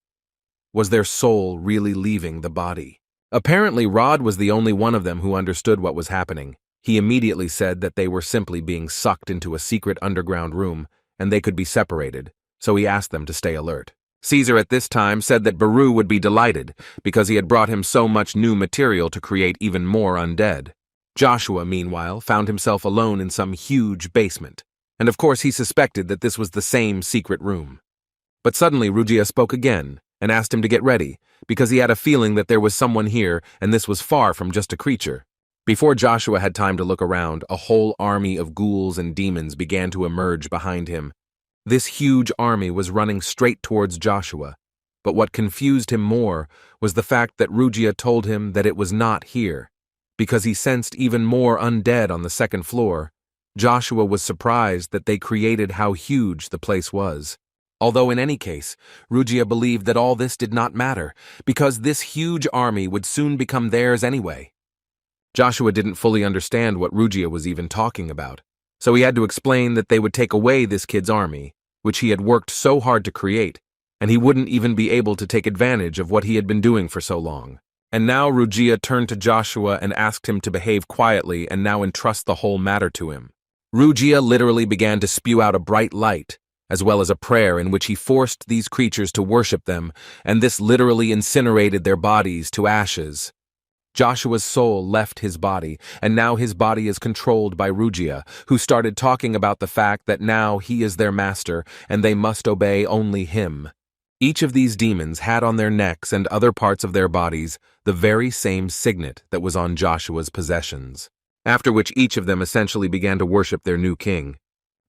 Was their soul really leaving the body? Apparently Rod was the only one of them who understood what was happening. He immediately said that they were simply being sucked into a secret underground room, and they could be separated, so he asked them to stay alert. Caesar at this time said that Baru would be delighted, because he had brought him so much new material to create even more undead. Joshua, meanwhile, found himself alone in some huge basement, and of course he suspected that this was the same secret room. But suddenly Rugia spoke again, and asked him to get ready, because he had a feeling that there was someone here, and this was far from just a creature. Before Joshua had time to look around, a whole army of ghouls and demons began to emerge behind him. This huge army was running straight towards Joshua, but what confused him more was the fact that Rugia told him that it was not here, because he sensed even more undead on the second floor. Joshua was surprised that they created how huge the place was. Although in any case, Rugia believed that all this did not matter, because this huge army would soon become theirs anyway. Joshua didn't fully understand what Rugia was even talking about, so he had to explain that they would take away this kid's army, which he had worked so hard to create, and he wouldn't even be able to take advantage of what he had been doing for so long. And now Rugia turned to Joshua and asked him to behave quietly and now entrust the whole matter to him. Rugia literally began to spew out a bright light, as well as a prayer in which he forced these creatures to worship them, and this literally incinerated their bodies to ashes. Joshua's soul left his body, and now his body is controlled by Rugia, who started talking about the fact that now he is their master, and they must obey only him. Each of these demons had on their necks and other parts of their bodies the very same signet that was on Joshua's possessions, after which each of them essentially began to worship their new king.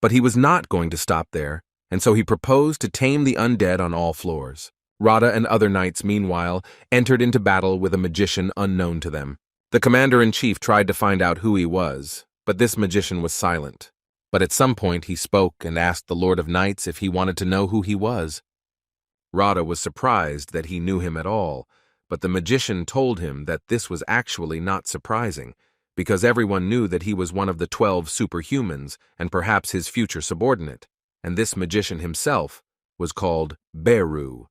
But he was not going to stop there, and so he proposed to tame the undead on all floors. Radha and other knights, meanwhile, entered into battle with a magician unknown to them. The commander-in-chief tried to find out who he was, but this magician was silent. But at some point he spoke and asked the Lord of Knights if he wanted to know who he was. Radha was surprised that he knew him at all, but the magician told him that this was actually not surprising, because everyone knew that he was one of the 12 superhumans and perhaps his future subordinate, and this magician himself was called Beru.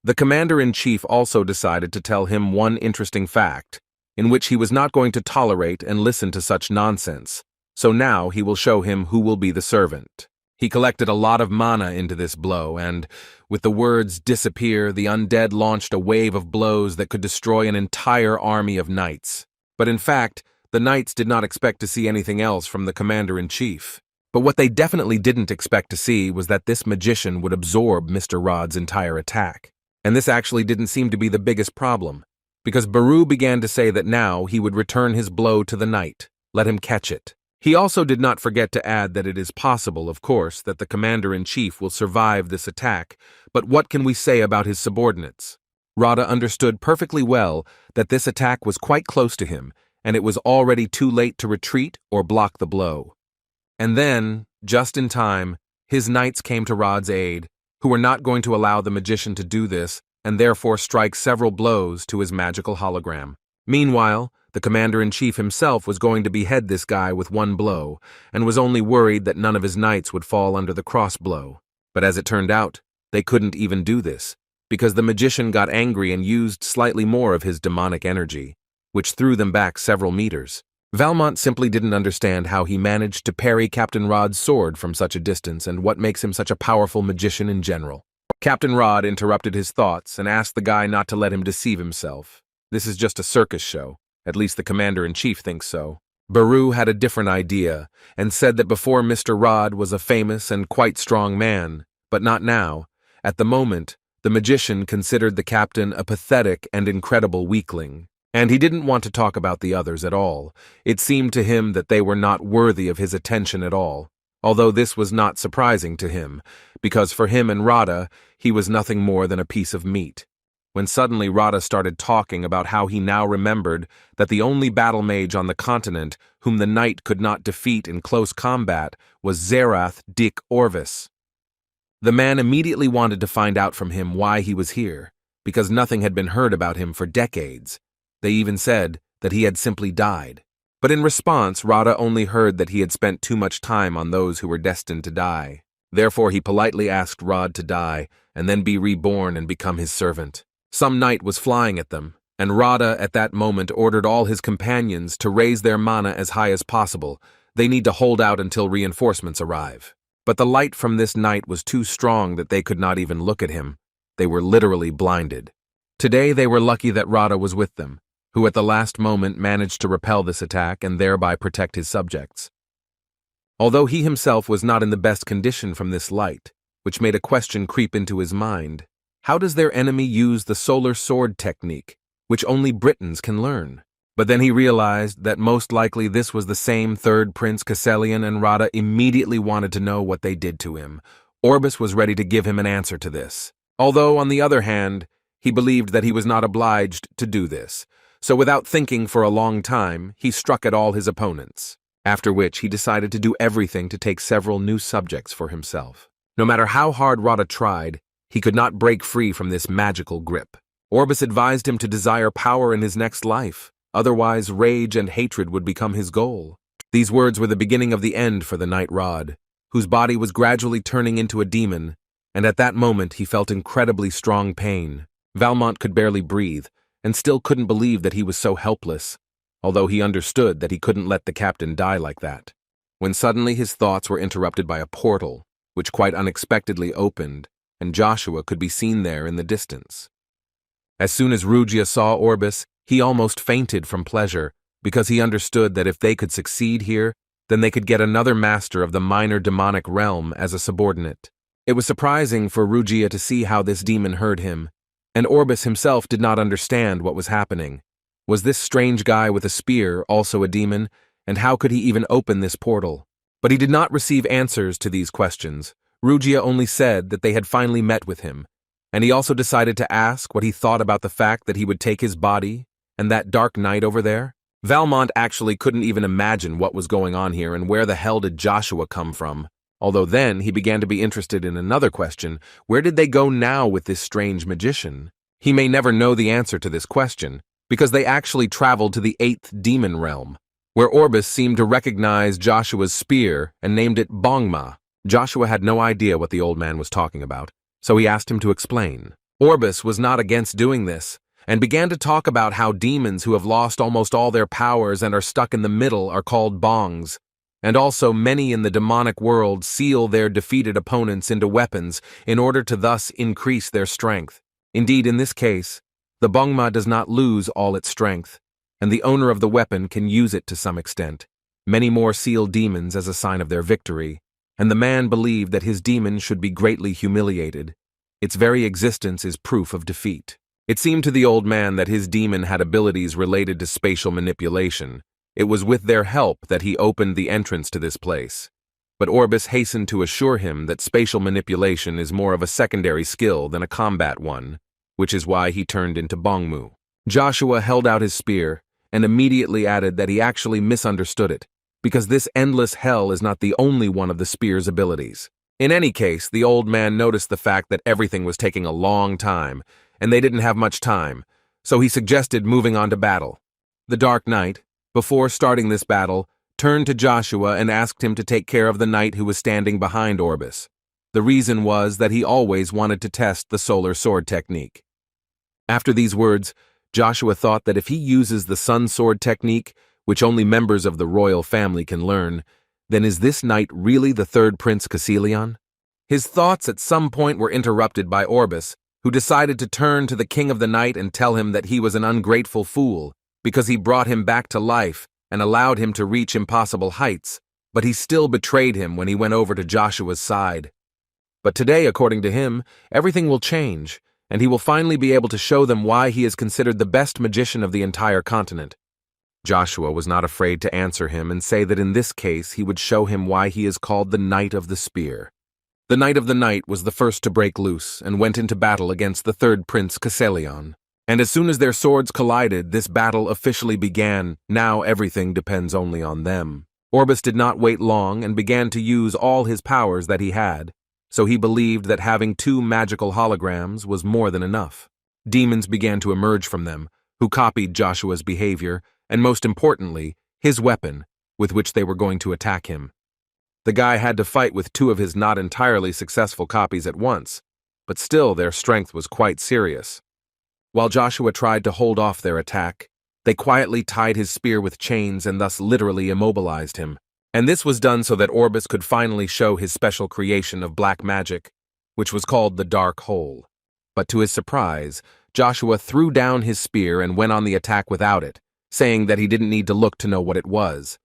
The commander-in-chief also decided to tell him one interesting fact, in which he was not going to tolerate and listen to such nonsense, so now he will show him who will be the servant. He collected a lot of mana into this blow, and, with the words disappear, the undead launched a wave of blows that could destroy an entire army of knights. But in fact, the knights did not expect to see anything else from the commander-in-chief. But what they definitely didn't expect to see was that this magician would absorb Mr. Rod's entire attack. And this actually didn't seem to be the biggest problem, because Baru began to say that now he would return his blow to the knight, let him catch it. He also did not forget to add that it is possible, of course, that the commander-in-chief will survive this attack, but what can we say about his subordinates? Rada understood perfectly well that this attack was quite close to him, and it was already too late to retreat or block the blow. And then, just in time, his knights came to Rod's aid, who were not going to allow the magician to do this and therefore strike several blows to his magical hologram. Meanwhile, the commander-in-chief himself was going to behead this guy with one blow, and was only worried that none of his knights would fall under the cross blow. But as it turned out, they couldn't even do this, because the magician got angry and used slightly more of his demonic energy, which threw them back several meters. Valmont simply didn't understand how he managed to parry Captain Rod's sword from such a distance and what makes him such a powerful magician in general. Captain Rod interrupted his thoughts and asked the guy not to let him deceive himself. This is just a circus show. At least the commander-in-chief thinks so. Baru had a different idea and said that before Mr. Rod was a famous and quite strong man, but not now. At the moment, the magician considered the captain a pathetic and incredible weakling. And he didn't want to talk about the others at all. It seemed to him that they were not worthy of his attention at all, although this was not surprising to him, because for him and Rada, he was nothing more than a piece of meat. When suddenly Rada started talking about how he now remembered that the only battle mage on the continent whom the knight could not defeat in close combat was Zerath Dick Orvis. The man immediately wanted to find out from him why he was here, because nothing had been heard about him for decades. They even said that he had simply died. But in response, Rada only heard that he had spent too much time on those who were destined to die. Therefore, he politely asked Rod to die and then be reborn and become his servant. Some knight was flying at them, and Rada at that moment ordered all his companions to raise their mana as high as possible. They need to hold out until reinforcements arrive. But the light from this knight was too strong that they could not even look at him. They were literally blinded. Today they were lucky that Rada was with them, who at the last moment managed to repel this attack and thereby protect his subjects. Although he himself was not in the best condition from this light, which made a question creep into his mind. How does their enemy use the solar sword technique, which only Britons can learn? But then he realized that most likely this was the same third Prince Casselian, and Rada immediately wanted to know what they did to him. Orbis was ready to give him an answer to this. Although, on the other hand, he believed that he was not obliged to do this. So without thinking for a long time, he struck at all his opponents, after which he decided to do everything to take several new subjects for himself. No matter how hard Rada tried, he could not break free from this magical grip. Orbis advised him to desire power in his next life, otherwise rage and hatred would become his goal. These words were the beginning of the end for the knight Rod, whose body was gradually turning into a demon, and at that moment he felt incredibly strong pain. Valmont could barely breathe, and still couldn't believe that he was so helpless, although he understood that he couldn't let the captain die like that. When suddenly his thoughts were interrupted by a portal, which quite unexpectedly opened, and Joshua could be seen there in the distance. As soon as Rugia saw Orbis, he almost fainted from pleasure, because he understood that if they could succeed here, then they could get another master of the minor demonic realm as a subordinate. It was surprising for Rugia to see how this demon heard him, and Orbis himself did not understand what was happening. Was this strange guy with a spear also a demon, and how could he even open this portal? But he did not receive answers to these questions. Rugia only said that they had finally met with him, and he also decided to ask what he thought about the fact that he would take his body and that dark knight over there. Valmont actually couldn't even imagine what was going on here and where the hell did Joshua come from. Although then he began to be interested in another question: where did they go now with this strange magician? He may never know the answer to this question, because they actually traveled to the 8th demon realm, where Orbis seemed to recognize Joshua's spear and named it Bongma. Joshua had no idea what the old man was talking about, so he asked him to explain. Orbis was not against doing this, and began to talk about how demons who have lost almost all their powers and are stuck in the middle are called bongs, and also many in the demonic world seal their defeated opponents into weapons in order to thus increase their strength. Indeed, in this case, the bongma does not lose all its strength, and the owner of the weapon can use it to some extent. Many more seal demons as a sign of their victory, and the man believed that his demon should be greatly humiliated. Its very existence is proof of defeat. It seemed to the old man that his demon had abilities related to spatial manipulation. It was with their help that he opened the entrance to this place. But Orbis hastened to assure him that spatial manipulation is more of a secondary skill than a combat one. which is why he turned into Bongmu. Joshua held out his spear and immediately added that he actually misunderstood it, because this endless hell is not the only one of the spear's abilities. In any case, the old man noticed the fact that everything was taking a long time, and they didn't have much time, so he suggested moving on to battle. The Dark Knight, before starting this battle, turned to Joshua and asked him to take care of the knight who was standing behind Orbis. The reason was that he always wanted to test the solar sword technique. After these words, Joshua thought that if he uses the sun sword technique, which only members of the royal family can learn, then is this knight really the third Prince Cassilion? His thoughts at some point were interrupted by Orbis, who decided to turn to the king of the night and tell him that he was an ungrateful fool, because he brought him back to life and allowed him to reach impossible heights, but he still betrayed him when he went over to Joshua's side. But today, according to him, everything will change, and he will finally be able to show them why he is considered the best magician of the entire continent. Joshua was not afraid to answer him and say that in this case he would show him why he is called the Knight of the Spear. The Knight of the Night was the first to break loose and went into battle against the third Prince Cassilion. And as soon as their swords collided, this battle officially began. Now everything depends only on them. Orbis did not wait long and began to use all his powers that he had, so he believed that having 2 magical holograms was more than enough. Demons began to emerge from them, who copied Joshua's behavior, and most importantly, his weapon, with which they were going to attack him. The guy had to fight with 2 of his not entirely successful copies at once, but still their strength was quite serious. While Joshua tried to hold off their attack, they quietly tied his spear with chains and thus literally immobilized him. And this was done so that Orbis could finally show his special creation of black magic, which was called the Dark Hole. But to his surprise, Joshua threw down his spear and went on the attack without it, saying that he didn't need to look to know what it was.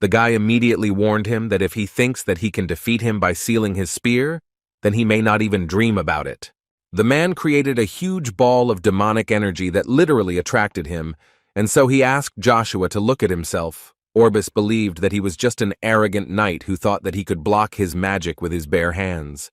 The guy immediately warned him that if he thinks that he can defeat him by sealing his spear, then he may not even dream about it. The man created a huge ball of demonic energy that literally attracted him, and so he asked Joshua to look at himself. Orbis believed that he was just an arrogant knight who thought that he could block his magic with his bare hands.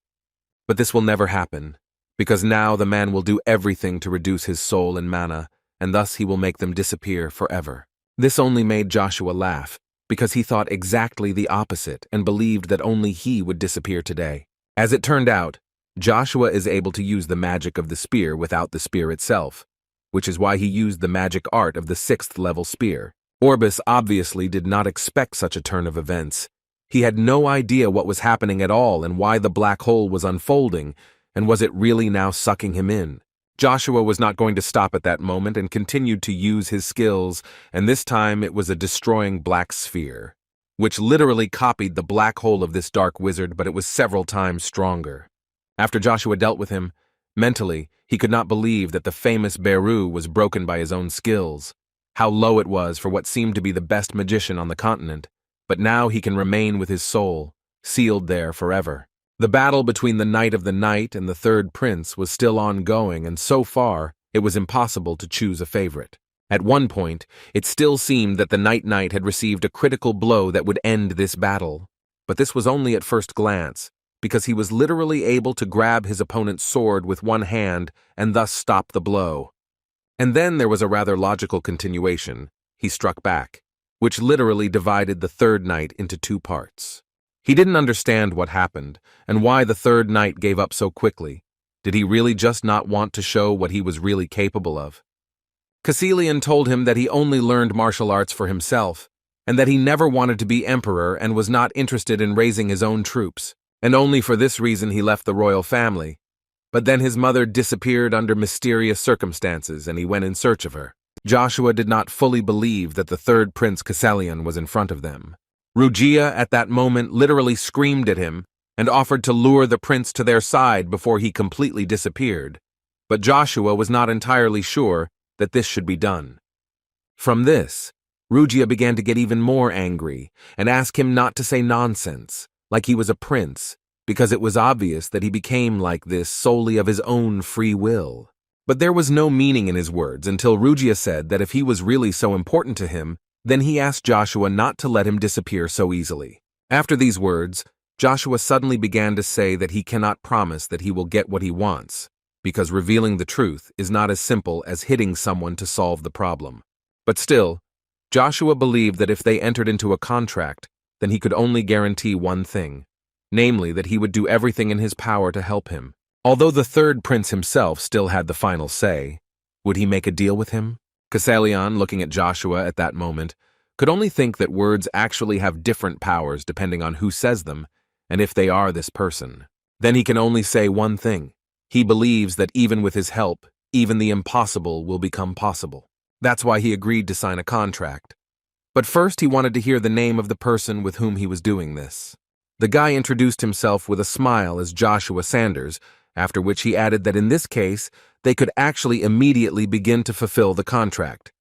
But this will never happen, because now the man will do everything to reduce his soul and mana, and thus he will make them disappear forever. This only made Joshua laugh, because he thought exactly the opposite and believed that only he would disappear today. As it turned out, Joshua is able to use the magic of the spear without the spear itself, which is why he used the magic art of the 6th level spear. Orbis obviously did not expect such a turn of events. He had no idea what was happening at all and why the black hole was unfolding, and was it really now sucking him in? Joshua was not going to stop at that moment and continued to use his skills, and this time it was a destroying black sphere, which literally copied the black hole of this dark wizard, but it was several times stronger. After Joshua dealt with him, mentally, he could not believe that the famous Beru was broken by his own skills. How low it was for what seemed to be the best magician on the continent, but now he can remain with his soul, sealed there forever. The battle between the Knight of the Night and the third prince was still ongoing, and so far, it was impossible to choose a favorite. At one point, it still seemed that the Night Knight had received a critical blow that would end this battle. But this was only at first glance, because he was literally able to grab his opponent's sword with one hand and thus stop the blow. And then there was a rather logical continuation. He struck back, which literally divided the third knight into 2 parts. He didn't understand what happened, and why the third knight gave up so quickly. Did he really just not want to show what he was really capable of? Cassilion told him that he only learned martial arts for himself, and that he never wanted to be emperor and was not interested in raising his own troops, and only for this reason he left the royal family. But then his mother disappeared under mysterious circumstances, and he went in search of her. Joshua did not fully believe that the third Prince Cassilion was in front of them. Rugia at that moment literally screamed at him and offered to lure the prince to their side before he completely disappeared. But Joshua was not entirely sure that this should be done. From this, Rugia began to get even more angry and ask him not to say nonsense, like he was a prince, because it was obvious that he became like this solely of his own free will. But there was no meaning in his words until Rugia said that if he was really so important to him, then he asked Joshua not to let him disappear so easily. After these words, Joshua suddenly began to say that he cannot promise that he will get what he wants, because revealing the truth is not as simple as hitting someone to solve the problem. But still, Joshua believed that if they entered into a contract, then he could only guarantee one thing, namely that he would do everything in his power to help him. Although the third prince himself still had the final say, would he make a deal with him? Kassalion, looking at Joshua at that moment, could only think that words actually have different powers depending on who says them and if they are this person. Then he can only say one thing. He believes that even with his help, even the impossible will become possible. That's why he agreed to sign a contract. But first he wanted to hear the name of the person with whom he was doing this. The guy introduced himself with a smile as Joshua Sanders, after which he added that in this case, they could actually immediately begin to fulfill the contract.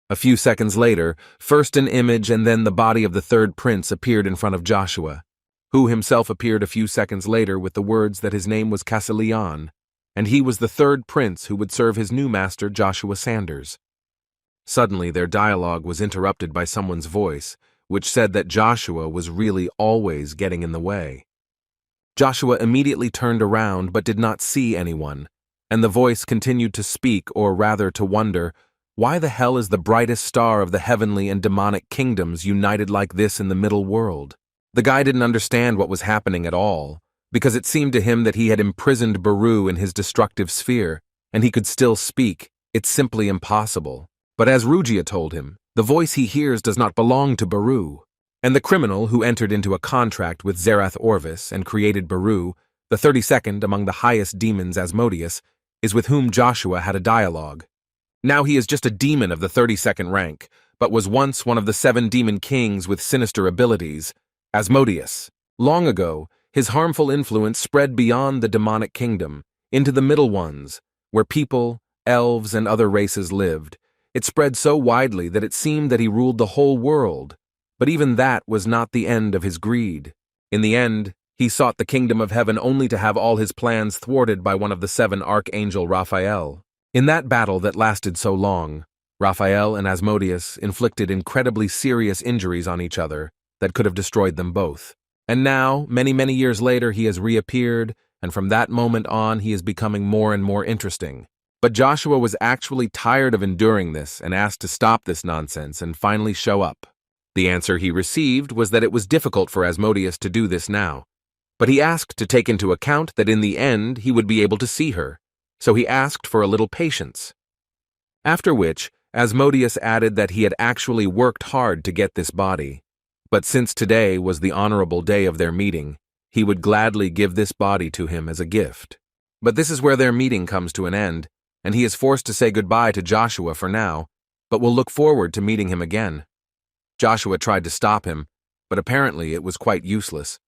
A few seconds later, first an image and then the body of the third prince appeared in front of Joshua, who himself appeared a few seconds later with the words that his name was Kassalion, and he was the third prince who would serve his new master, Joshua Sanders. Suddenly, their dialogue was interrupted by someone's voice, which said that Joshua was really always getting in the way. Joshua immediately turned around but did not see anyone, and the voice continued to speak, or rather to wonder, why the hell is the brightest star of the heavenly and demonic kingdoms united like this in the middle world? The guy didn't understand what was happening at all, because it seemed to him that he had imprisoned Baru in his destructive sphere, and he could still speak. It's simply impossible. But as Rugia told him, the voice he hears does not belong to Baru. And the criminal who entered into a contract with Zerath Orvis and created Baru, the 32nd among the highest demons Asmodeus, is with whom Joshua had a dialogue. Now he is just a demon of the 32nd rank, but was once one of the 7 demon kings with sinister abilities, Asmodeus. Long ago, his harmful influence spread beyond the demonic kingdom, into the middle ones, where people, elves, and other races lived. It spread so widely that it seemed that he ruled the whole world, but even that was not the end of his greed. In the end, he sought the kingdom of heaven only to have all his plans thwarted by one of the 7 Archangel Raphael. In that battle that lasted so long, Raphael and Asmodeus inflicted incredibly serious injuries on each other that could have destroyed them both. And now, many years later, he has reappeared, and from that moment on, he is becoming more and more interesting. But Joshua was actually tired of enduring this and asked to stop this nonsense and finally show up. The answer he received was that it was difficult for Asmodeus to do this now, but he asked to take into account that in the end he would be able to see her, so he asked for a little patience. After which, Asmodeus added that he had actually worked hard to get this body, but since today was the honorable day of their meeting, he would gladly give this body to him as a gift. But this is where their meeting comes to an end, and he is forced to say goodbye to Joshua for now, but will look forward to meeting him again. Joshua tried to stop him, but apparently it was quite useless.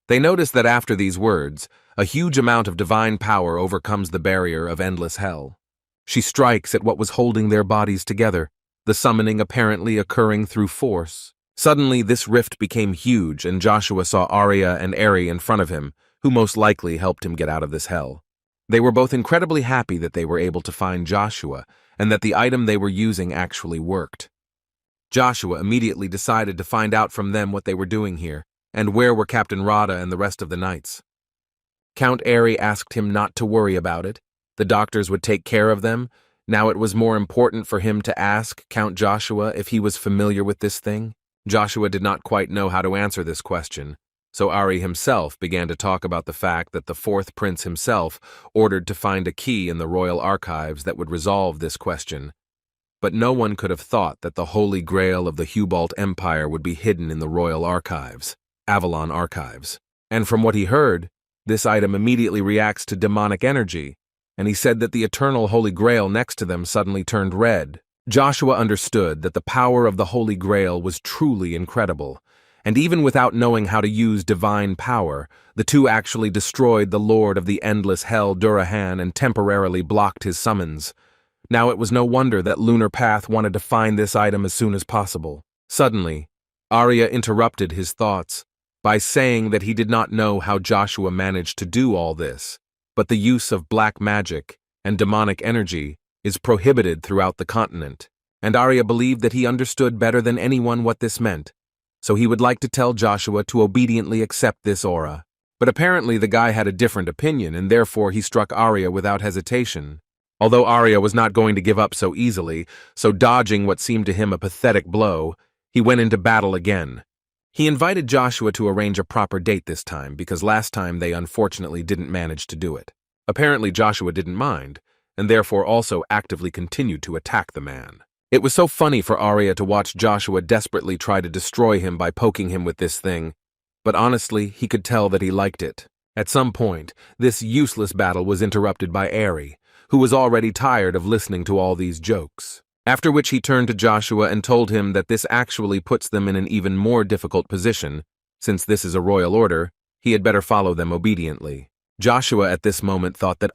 They noticed that after these words, a huge amount of divine power overcomes the barrier of endless hell. She strikes at what was holding their bodies together, the summoning apparently occurring through force. Suddenly, this rift became huge, and Joshua saw Arya and Eri in front of him, who most likely helped him get out of this hell. They were both incredibly happy that they were able to find Joshua, and that the item they were using actually worked. Joshua immediately decided to find out from them what they were doing here, and where were Captain Rada and the rest of the knights. Count Eri asked him not to worry about it. The doctors would take care of them. Now it was more important for him to ask Count Joshua if he was familiar with this thing. Joshua did not quite know how to answer this question, so Ari himself began to talk about the fact that the 4th prince himself ordered to find a key in the royal archives that would resolve this question. But no one could have thought that the Holy Grail of the Hubalt Empire would be hidden in the royal archives, Avalon Archives. And from what he heard, this item immediately reacts to demonic energy, and he said that the eternal Holy Grail next to them suddenly turned red. Joshua understood that the power of the Holy Grail was truly incredible, and even without knowing how to use divine power, the two actually destroyed the Lord of the Endless Hell Durahan and temporarily blocked his summons. Now it was no wonder that Lunar Path wanted to find this item as soon as possible. Suddenly, Arya interrupted his thoughts by saying that he did not know how Joshua managed to do all this, but the use of black magic and demonic energy is prohibited throughout the continent, and Arya believed that he understood better than anyone what this meant, so he would like to tell Joshua to obediently accept this aura. But apparently the guy had a different opinion, and therefore he struck Arya without hesitation. Although Arya was not going to give up so easily, so dodging what seemed to him a pathetic blow, he went into battle again. He invited Joshua to arrange a proper date this time, because last time they unfortunately didn't manage to do it. Apparently Joshua didn't mind, and therefore also actively continued to attack the man. It was so funny for Arya to watch Joshua desperately try to destroy him by poking him with this thing, but honestly, he could tell that he liked it. At some point, this useless battle was interrupted by Aerie, who was already tired of listening to all these jokes. After which he turned to Joshua and told him that this actually puts them in an even more difficult position. Since this is a royal order, he had better follow them obediently. Joshua at this moment thought that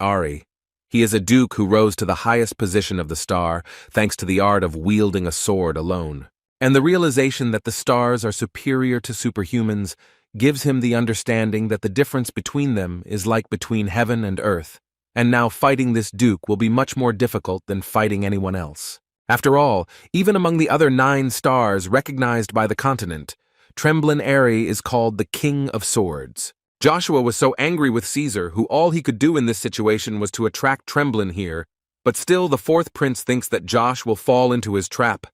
he is a duke who rose to the highest position of the star thanks to the art of wielding a sword alone. And the realization that the stars are superior to superhumans gives him the understanding that the difference between them is like between heaven and earth. And now fighting this duke will be much more difficult than fighting anyone else. After all, even among the other 9 stars recognized by the continent, Tremblin Aerie is called the King of Swords. Joshua was so angry with Caesar, who all he could do in this situation was to attract Tremblin here, but still the 4th prince thinks that Josh will fall into his trap.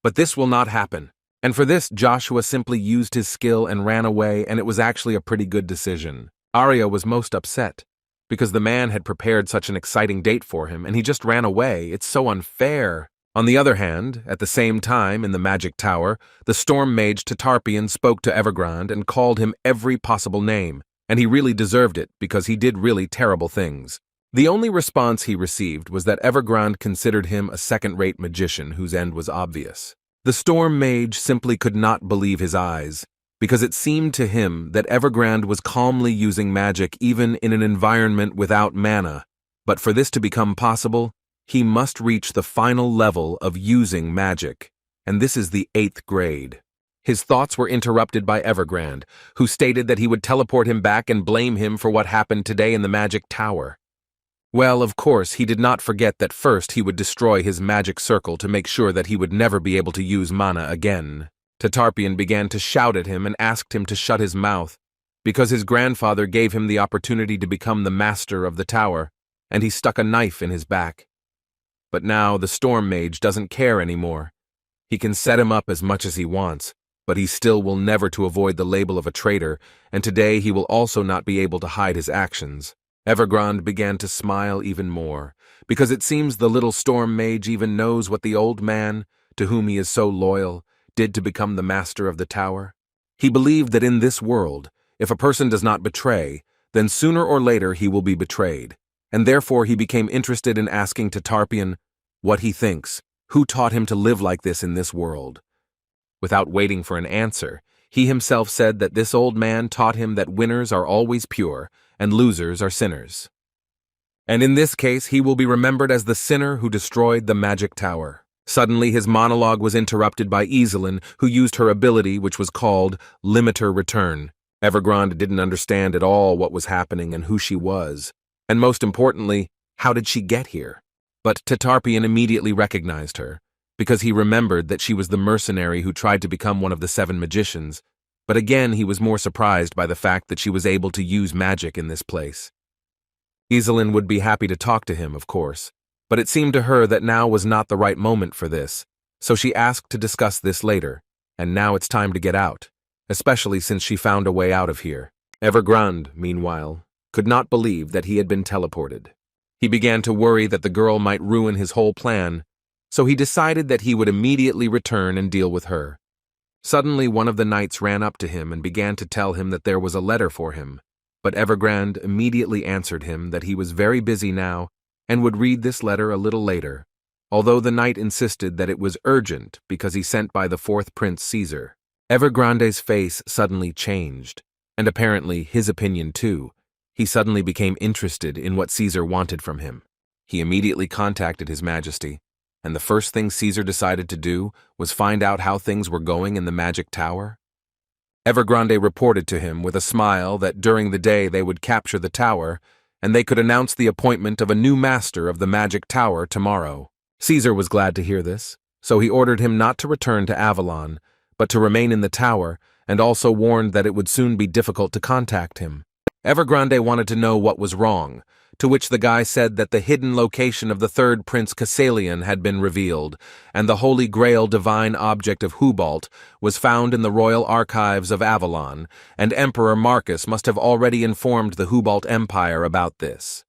But this will not happen. And for this, Joshua simply used his skill and ran away, and it was actually a pretty good decision. Arya was most upset, because the man had prepared such an exciting date for him, and he just ran away. It's so unfair. On the other hand, at the same time in the magic tower, the storm mage Tarpeon spoke to Evergrande and called him every possible name, and he really deserved it because he did really terrible things. The only response he received was that Evergrande considered him a second-rate magician whose end was obvious. The storm mage simply could not believe his eyes, because it seemed to him that Evergrande was calmly using magic even in an environment without mana. But for this to become possible, he must reach the final level of using magic, and this is the 8th grade. His thoughts were interrupted by Evergrande, who stated that he would teleport him back and blame him for what happened today in the magic tower. Well, of course, he did not forget that first he would destroy his magic circle to make sure that he would never be able to use mana again. Tarpeon began to shout at him and asked him to shut his mouth, because his grandfather gave him the opportunity to become the master of the tower, and he stuck a knife in his back. But now the storm mage doesn't care anymore. He can set him up as much as he wants, but he still will never to avoid the label of a traitor, and today he will also not be able to hide his actions. Evergrande began to smile even more, because it seems the little storm mage even knows what the old man, to whom he is so loyal, did to become the master of the tower. He believed that in this world, if a person does not betray, then sooner or later he will be betrayed, and therefore he became interested in asking Tarpeon what he thinks, who taught him to live like this in this world. Without waiting for an answer, he himself said that this old man taught him that winners are always pure, and losers are sinners. And in this case, he will be remembered as the sinner who destroyed the magic tower. Suddenly, his monologue was interrupted by Iselin, who used her ability, which was called Limiter Return. Evergrande didn't understand at all what was happening and who she was, and most importantly, how did she get here? But Tarpeon immediately recognized her, because he remembered that she was the mercenary who tried to become one of the 7 magicians, but again he was more surprised by the fact that she was able to use magic in this place. Iselin would be happy to talk to him, of course, but it seemed to her that now was not the right moment for this, so she asked to discuss this later, and now it's time to get out, especially since she found a way out of here. Evergrande, meanwhile, could not believe that he had been teleported. He began to worry that the girl might ruin his whole plan, so he decided that he would immediately return and deal with her. Suddenly, one of the knights ran up to him and began to tell him that there was a letter for him, but Evergrande immediately answered him that he was very busy now and would read this letter a little later, although the knight insisted that it was urgent because he sent by the 4th Prince Caesar. Evergrande's face suddenly changed, and apparently his opinion too. He suddenly became interested in what Caesar wanted from him. He immediately contacted His Majesty, and the first thing Caesar decided to do was find out how things were going in the magic tower. Evergrande reported to him with a smile that during the day they would capture the tower, and they could announce the appointment of a new master of the magic tower tomorrow. Caesar was glad to hear this, so he ordered him not to return to Avalon, but to remain in the tower, and also warned that it would soon be difficult to contact him. Evergrande wanted to know what was wrong, to which the guy said that the hidden location of the third Prince Cassalion had been revealed, and the Holy Grail divine object of Hubalt was found in the royal archives of Avalon, and Emperor Marcus must have already informed the Hubalt Empire about this.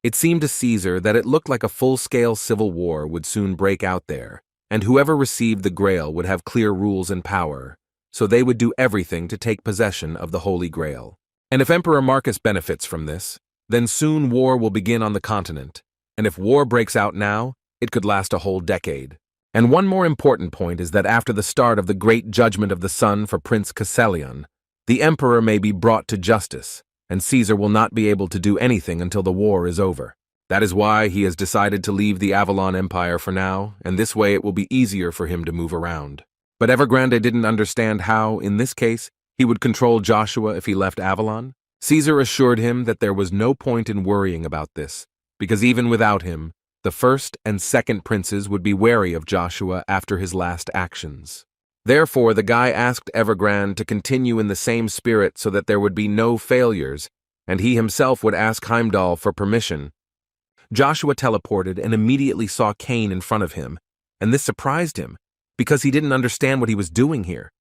It seemed to Caesar that it looked like a full-scale civil war would soon break out there, and whoever received the Grail would have clear rules and power, so they would do everything to take possession of the Holy Grail. And if Emperor Marcus benefits from this, then soon war will begin on the continent, and if war breaks out now, it could last a whole decade. And one more important point is that after the start of the great judgment of the sun for Prince Cassalion, the emperor may be brought to justice, and Caesar will not be able to do anything until the war is over. That is why he has decided to leave the Avalon Empire for now, and this way it will be easier for him to move around. But Evergrande didn't understand how, in this case, he would control Joshua if he left Avalon. Caesar assured him that there was no point in worrying about this, because even without him, the first and second princes would be wary of Joshua after his last actions. Therefore, the guy asked Evergrande to continue in the same spirit so that there would be no failures, and he himself would ask Heimdall for permission. Joshua teleported and immediately saw Cain in front of him, and this surprised him, because he didn't understand what he was doing here.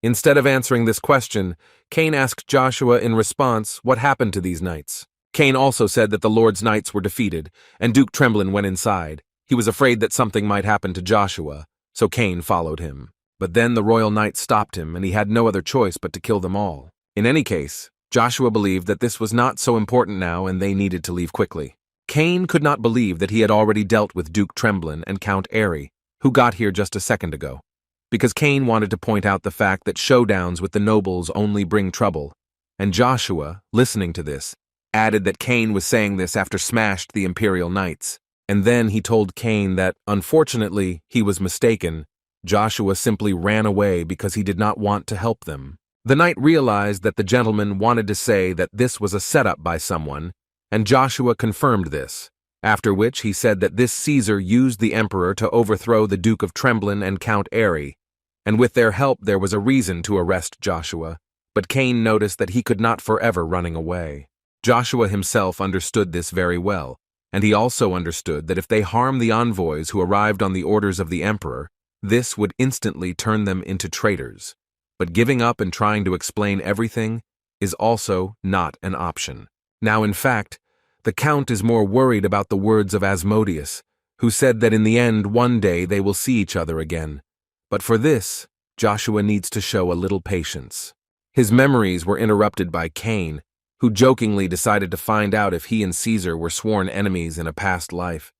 Instead of answering this question, Cain asked Joshua in response what happened to these knights. Cain also said that the Lord's knights were defeated, and Duke Tremblin went inside. He was afraid that something might happen to Joshua, so Cain followed him. But then the royal knights stopped him, and he had no other choice but to kill them all. In any case, Joshua believed that this was not so important now and they needed to leave quickly. Cain could not believe that he had already dealt with Duke Tremblin and Count Airy, who got here just a second ago, because Cain wanted to point out the fact that showdowns with the nobles only bring trouble, and Joshua, listening to this, added that Cain was saying this after smashed the Imperial Knights, and then he told Cain that, unfortunately, he was mistaken. Joshua simply ran away because he did not want to help them. The knight realized that the gentleman wanted to say that this was a setup by someone, and Joshua confirmed this, after which he said that this Caesar used the emperor to overthrow the Duke of Tremblin and Count Airy, and with their help there was a reason to arrest Joshua, but Cain noticed that he could not forever running away. Joshua himself understood this very well, and he also understood that if they harmed the envoys who arrived on the orders of the emperor, this would instantly turn them into traitors. But giving up and trying to explain everything is also not an option. Now, in fact, the Count is more worried about the words of Asmodeus, who said that in the end one day they will see each other again. But for this, Joshua needs to show a little patience. His memories were interrupted by Cain, who jokingly decided to find out if he and Caesar were sworn enemies in a past life.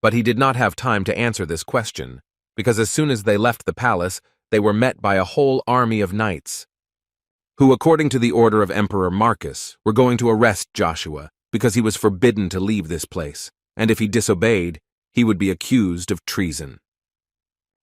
But he did not have time to answer this question, because as soon as they left the palace, they were met by a whole army of knights, who, according to the order of Emperor Marcus, were going to arrest Joshua because he was forbidden to leave this place, and if he disobeyed, he would be accused of treason.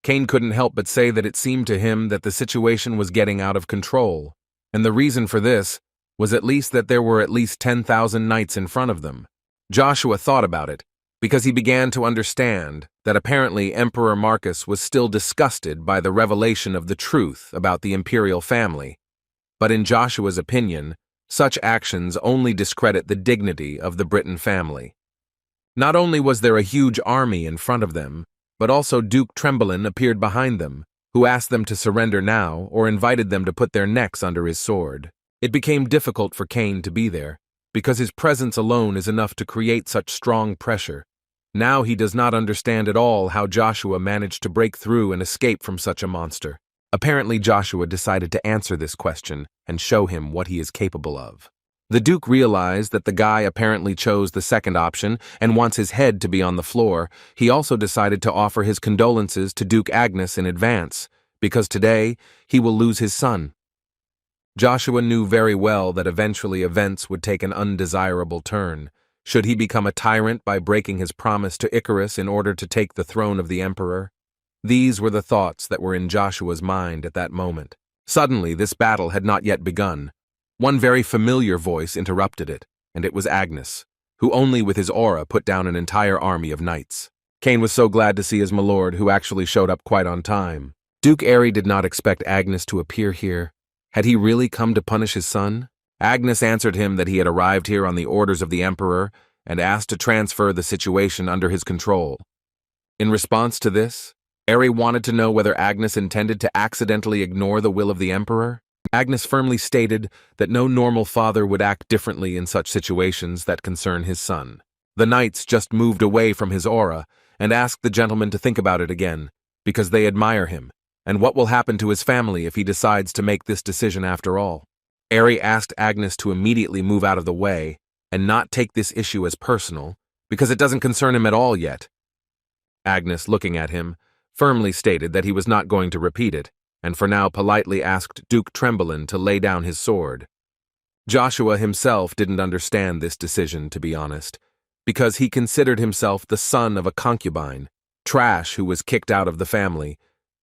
Cain couldn't help but say that it seemed to him that the situation was getting out of control, and the reason for this was at least that there were at least 10,000 knights in front of them. Joshua thought about it, because he began to understand that apparently Emperor Marcus was still disgusted by the revelation of the truth about the imperial family. But in Joshua's opinion, such actions only discredit the dignity of the Britain family. Not only was there a huge army in front of them, but also Duke Tremblin appeared behind them, who asked them to surrender now or invited them to put their necks under his sword. It became difficult for Cain to be there, because his presence alone is enough to create such strong pressure. Now he does not understand at all how Joshua managed to break through and escape from such a monster. Apparently Joshua decided to answer this question and show him what he is capable of. The Duke realized that the guy apparently chose the second option and wants his head to be on the floor. He also decided to offer his condolences to Duke Agnes in advance, because today he will lose his son. Joshua knew very well that eventually events would take an undesirable turn. Should he become a tyrant by breaking his promise to Icarus in order to take the throne of the emperor? These were the thoughts that were in Joshua's mind at that moment. Suddenly, this battle had not yet begun. One very familiar voice interrupted it, and it was Agnes, who only with his aura put down an entire army of knights. Cain was so glad to see his milord, who actually showed up quite on time. Duke Airy did not expect Agnes to appear here. Had he really come to punish his son? Agnes answered him that he had arrived here on the orders of the Emperor and asked to transfer the situation under his control. In response to this, Eri wanted to know whether Agnes intended to accidentally ignore the will of the Emperor. Agnes firmly stated that no normal father would act differently in such situations that concern his son. The knights just moved away from his aura and asked the gentleman to think about it again, because they admire him, and what will happen to his family if he decides to make this decision after all. Eri asked Agnes to immediately move out of the way and not take this issue as personal, because it doesn't concern him at all yet. Agnes, looking at him, firmly stated that he was not going to repeat it, and for now politely asked Duke Tremblein to lay down his sword. Joshua himself didn't understand this decision, to be honest, because he considered himself the son of a concubine, trash who was kicked out of the family.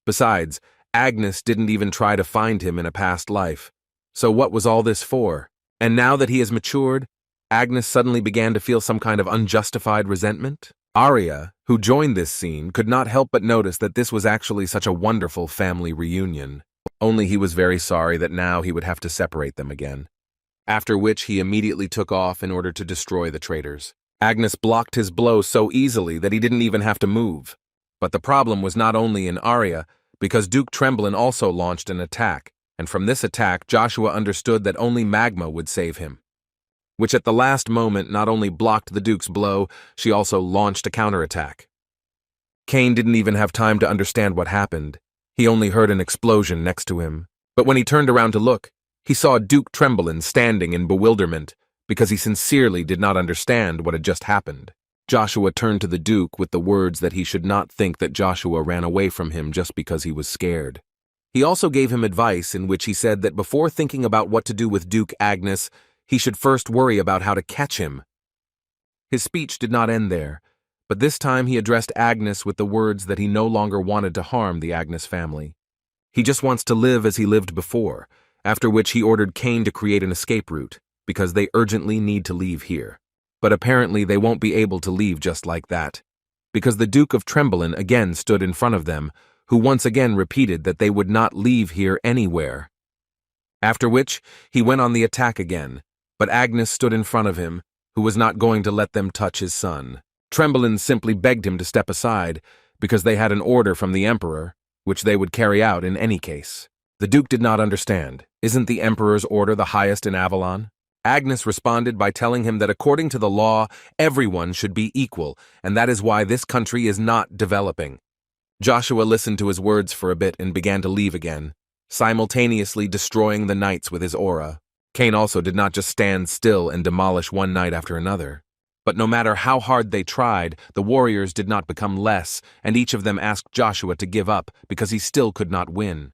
Besides, Agnes didn't even try to find him in a past life. So what was all this for? And now that he has matured, Agnes suddenly began to feel some kind of unjustified resentment? Arya, who joined this scene, could not help but notice that this was actually such a wonderful family reunion. Only he was very sorry that now he would have to separate them again. After which he immediately took off in order to destroy the traitors. Agnes blocked his blow so easily that he didn't even have to move. But the problem was not only in Arya, because Duke Tremblein also launched an attack, and from this attack Joshua understood that only magma would save him, which at the last moment not only blocked the Duke's blow, she also launched a counterattack. Cain didn't even have time to understand what happened. He only heard an explosion next to him. But when he turned around to look, he saw Duke Tremblein standing in bewilderment, because he sincerely did not understand what had just happened. Joshua turned to the Duke with the words that he should not think that Joshua ran away from him just because he was scared. He also gave him advice in which he said that before thinking about what to do with Duke Agnes, he should first worry about how to catch him. His speech did not end there, but this time he addressed Agnes with the words that he no longer wanted to harm the Agnes family. He just wants to live as he lived before, after which he ordered Cain to create an escape route, because they urgently need to leave here. But apparently they won't be able to leave just like that, because the Duke of Tremblein again stood in front of them, who once again repeated that they would not leave here anywhere. After which, he went on the attack again, but Agnes stood in front of him, who was not going to let them touch his son. Tremblein simply begged him to step aside, because they had an order from the Emperor, which they would carry out in any case. The Duke did not understand. Isn't the Emperor's order the highest in Avalon? Agnes responded by telling him that according to the law, everyone should be equal, and that is why this country is not developing. Joshua listened to his words for a bit and began to leave again, simultaneously destroying the knights with his aura. Cain also did not just stand still and demolish one knight after another. But no matter how hard they tried, the warriors did not become less, and each of them asked Joshua to give up because he still could not win.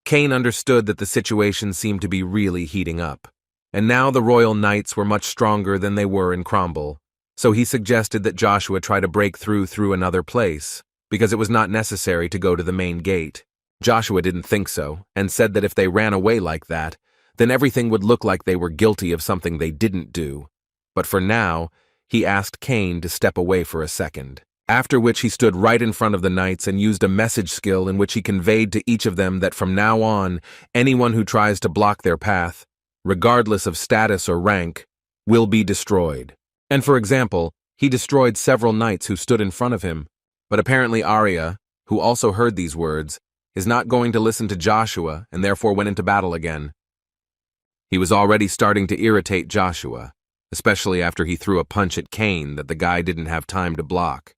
Cain understood that the situation seemed to be really heating up, and now the royal knights were much stronger than they were in Cromwell, so he suggested that Joshua try to break through another place, because it was not necessary to go to the main gate. Joshua didn't think so, and said that if they ran away like that, then everything would look like they were guilty of something they didn't do. But for now, he asked Cain to step away for a second, after which he stood right in front of the knights and used a message skill in which he conveyed to each of them that from now on, anyone who tries to block their path, regardless of status or rank, will be destroyed. And for example, he destroyed several knights who stood in front of him, but apparently Arya, who also heard these words, is not going to listen to Joshua and therefore went into battle again. He was already starting to irritate Joshua, especially after he threw a punch at Cain that the guy didn't have time to block.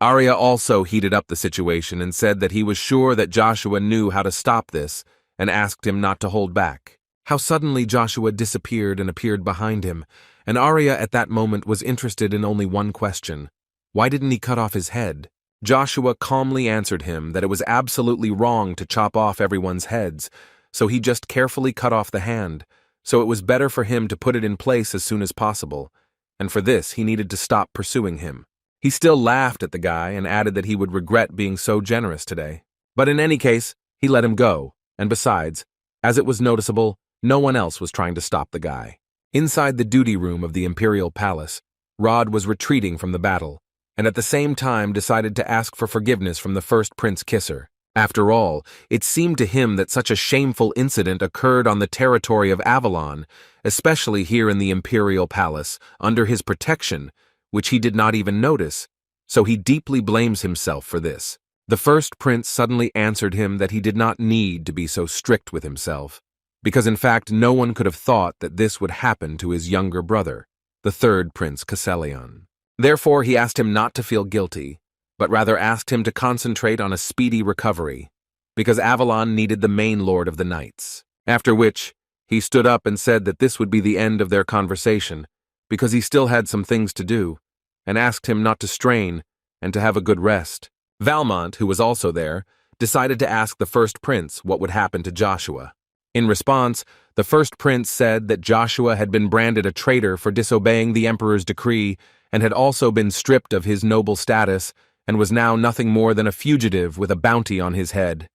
Arya also heated up the situation and said that he was sure that Joshua knew how to stop this and asked him not to hold back. How suddenly Joshua disappeared and appeared behind him, and Arya at that moment was interested in only one question. Why didn't he cut off his head? Joshua calmly answered him that it was absolutely wrong to chop off everyone's heads, so he just carefully cut off the hand, so it was better for him to put it in place as soon as possible, and for this he needed to stop pursuing him. He still laughed at the guy and added that he would regret being so generous today. But in any case, he let him go, and besides, as it was noticeable, no one else was trying to stop the guy. Inside the duty room of the Imperial Palace, Rod was retreating from the battle, and at the same time decided to ask for forgiveness from the first Prince Kisser. After all, it seemed to him that such a shameful incident occurred on the territory of Avalon, especially here in the imperial palace, under his protection, which he did not even notice, so he deeply blames himself for this. The first prince suddenly answered him that he did not need to be so strict with himself, because in fact no one could have thought that this would happen to his younger brother, the third Prince Casselion. Therefore he asked him not to feel guilty, but rather asked him to concentrate on a speedy recovery, because Avalon needed the main lord of the knights. After which, he stood up and said that this would be the end of their conversation, because he still had some things to do, and asked him not to strain and to have a good rest. Valmont, who was also there, decided to ask the first prince what would happen to Joshua. In response, the first prince said that Joshua had been branded a traitor for disobeying the emperor's decree and had also been stripped of his noble status and was now nothing more than a fugitive with a bounty on his head.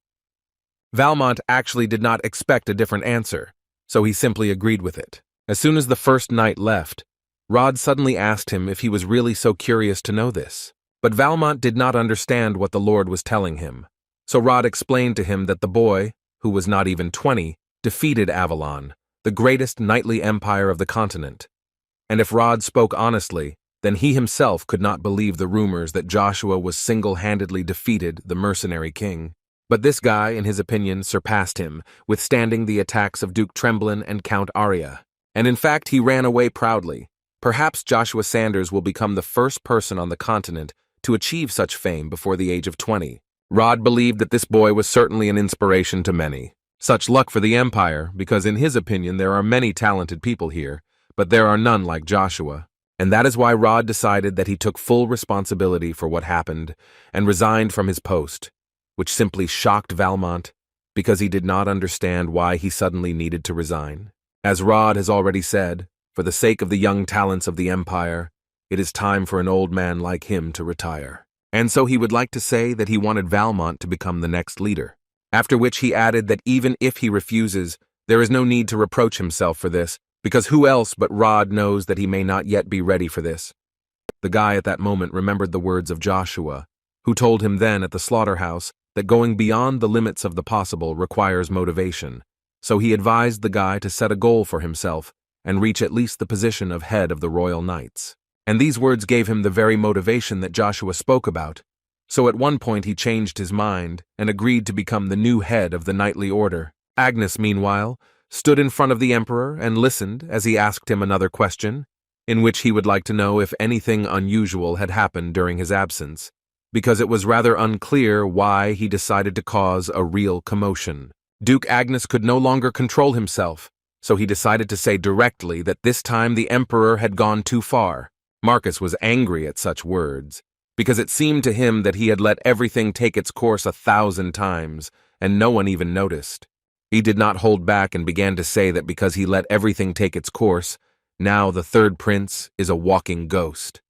Valmont actually did not expect a different answer, so he simply agreed with it. As soon as the first knight left, Rod suddenly asked him if he was really so curious to know this. But Valmont did not understand what the Lord was telling him, so Rod explained to him that the boy, who was not even 20, defeated Avalon, the greatest knightly empire of the continent. And if Rod spoke honestly, then he himself could not believe the rumors that Joshua was single-handedly defeated the mercenary king. But this guy, in his opinion, surpassed him, withstanding the attacks of Duke Tremblin and Count Arya. And in fact, he ran away proudly. Perhaps Joshua Sanders will become the first person on the continent to achieve such fame before the age of 20. Rod believed that this boy was certainly an inspiration to many. Such luck for the Empire, because in his opinion there are many talented people here, but there are none like Joshua. And that is why Rod decided that he took full responsibility for what happened and resigned from his post, which simply shocked Valmont, because he did not understand why he suddenly needed to resign. As Rod has already said, for the sake of the young talents of the Empire, it is time for an old man like him to retire. And so he would like to say that he wanted Valmont to become the next leader. After which he added that even if he refuses, there is no need to reproach himself for this, because who else but Rod knows that he may not yet be ready for this. The guy at that moment remembered the words of Joshua, who told him then at the slaughterhouse that going beyond the limits of the possible requires motivation, so he advised the guy to set a goal for himself and reach at least the position of head of the Royal Knights. And these words gave him the very motivation that Joshua spoke about, so at one point he changed his mind and agreed to become the new head of the knightly order. Agnes, meanwhile, stood in front of the emperor and listened as he asked him another question, in which he would like to know if anything unusual had happened during his absence, because it was rather unclear why he decided to cause a real commotion. Duke Agnes could no longer control himself, so he decided to say directly that this time the emperor had gone too far. Marcus was angry at such words, because it seemed to him that he had let everything take its course 1,000 times, and no one even noticed. He did not hold back and began to say that because he let everything take its course, now the third prince is a walking ghost.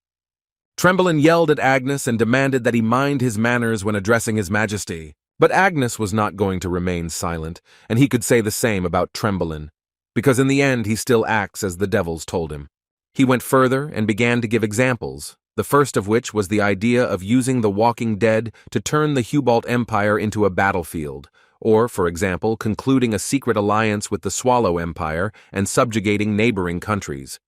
Tremblin yelled at Agnes and demanded that he mind his manners when addressing his majesty. But Agnes was not going to remain silent, and he could say the same about Tremblin, because in the end he still acts as the devils told him. He went further and began to give examples, the first of which was the idea of using the walking dead to turn the Hubalt Empire into a battlefield, or, for example, concluding a secret alliance with the Swallow Empire and subjugating neighboring countries.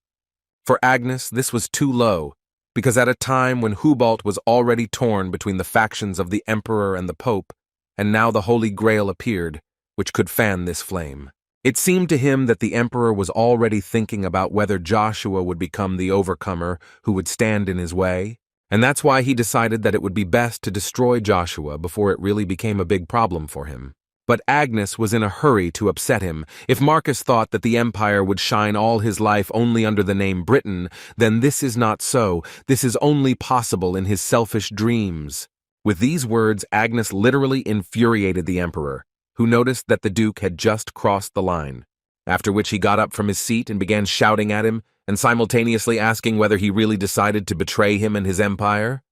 For Agnes, this was too low, because at a time when Hubalt was already torn between the factions of the Emperor and the Pope, and now the Holy Grail appeared, which could fan this flame. It seemed to him that the Emperor was already thinking about whether Joshua would become the overcomer who would stand in his way, and that's why he decided that it would be best to destroy Joshua before it really became a big problem for him. But Agnes was in a hurry to upset him. If Marcus thought that the Empire would shine all his life only under the name Britain, then this is not so. This is only possible in his selfish dreams. With these words, Agnes literally infuriated the Emperor, who noticed that the Duke had just crossed the line, after which he got up from his seat and began shouting at him and simultaneously asking whether he really decided to betray him and his empire.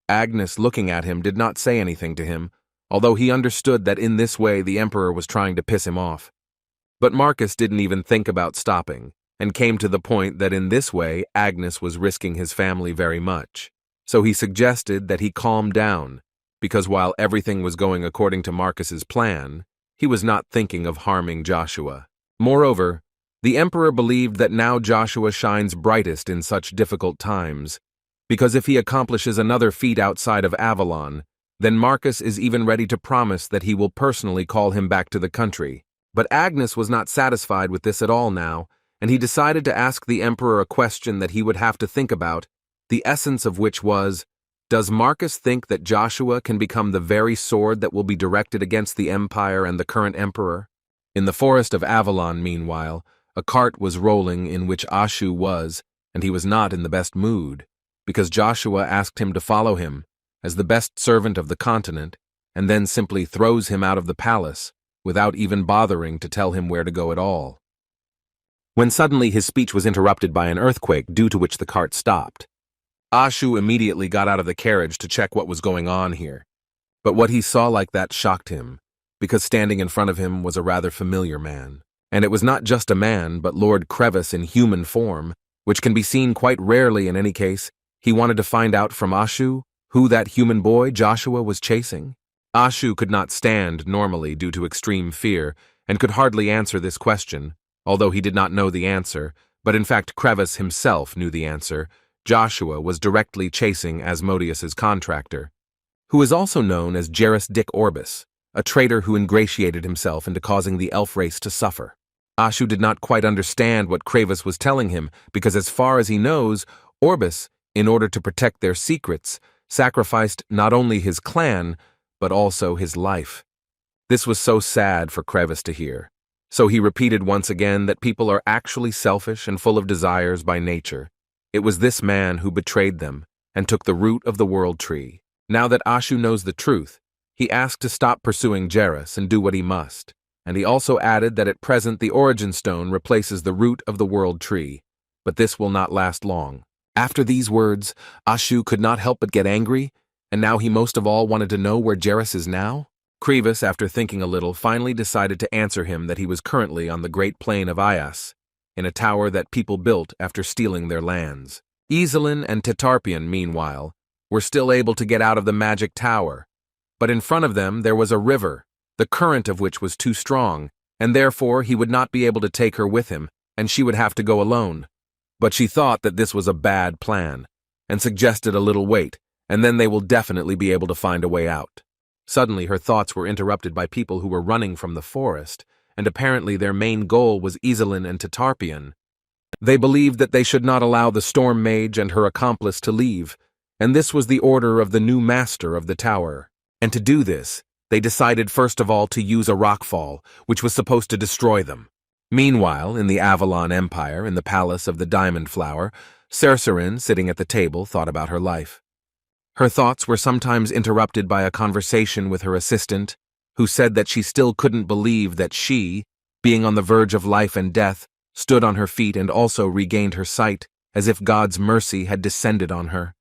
Agnes, looking at him, did not say anything to him, although he understood that in this way the Emperor was trying to piss him off. But Marcus didn't even think about stopping, and came to the point that in this way Agnes was risking his family very much. So he suggested that he calm down, because while everything was going according to Marcus's plan, he was not thinking of harming Joshua. Moreover, the emperor believed that now Joshua shines brightest in such difficult times, because if he accomplishes another feat outside of Avalon, then Marcus is even ready to promise that he will personally call him back to the country. But Agnes was not satisfied with this at all now, and he decided to ask the emperor a question that he would have to think about, the essence of which was, does Marcus think that Joshua can become the very sword that will be directed against the empire and the current emperor? In the forest of Avalon, meanwhile, a cart was rolling in which Ashu was, and he was not in the best mood, because Joshua asked him to follow him, as the best servant of the continent, and then simply throws him out of the palace, without even bothering to tell him where to go at all. When suddenly his speech was interrupted by an earthquake due to which the cart stopped. Ashu immediately got out of the carriage to check what was going on here. But what he saw like that shocked him, because standing in front of him was a rather familiar man. And it was not just a man, but Lord Crevice in human form, which can be seen quite rarely in any case. He wanted to find out from Ashu who that human boy Joshua was chasing. Ashu could not stand normally due to extreme fear, and could hardly answer this question, although he did not know the answer, but in fact Crevice himself knew the answer. Joshua was directly chasing Asmodeus's contractor, who is also known as Jerris Dick Orbis, a traitor who ingratiated himself into causing the elf race to suffer. Ashu did not quite understand what Crevice was telling him, because as far as he knows, Orbis, in order to protect their secrets, sacrificed not only his clan, but also his life. This was so sad for Crevice to hear. So he repeated once again that people are actually selfish and full of desires by nature. It was this man who betrayed them and took the root of the world tree. Now that Ashu knows the truth, he asked to stop pursuing Jerris and do what he must, and he also added that at present the origin stone replaces the root of the world tree, but this will not last long. After these words, Ashu could not help but get angry, and now he most of all wanted to know where Jerris is now. Crevice, after thinking a little, finally decided to answer him that he was currently on the great plain of Ias, in a tower that people built after stealing their lands. Iselin and Tetarpion, meanwhile, were still able to get out of the magic tower, but in front of them there was a river, the current of which was too strong, and therefore he would not be able to take her with him, and she would have to go alone. But she thought that this was a bad plan, and suggested a little wait, and then they will definitely be able to find a way out. Suddenly her thoughts were interrupted by people who were running from the forest, and apparently their main goal was Iselin and Tetarpion. They believed that they should not allow the Storm Mage and her accomplice to leave, and this was the order of the new master of the tower. And to do this, they decided first of all to use a rockfall, which was supposed to destroy them. Meanwhile, in the Avalon Empire, in the palace of the Diamond Flower, Cercerin, sitting at the table, thought about her life. Her thoughts were sometimes interrupted by a conversation with her assistant, who said that she still couldn't believe that she, being on the verge of life and death, stood on her feet and also regained her sight, as if God's mercy had descended on her.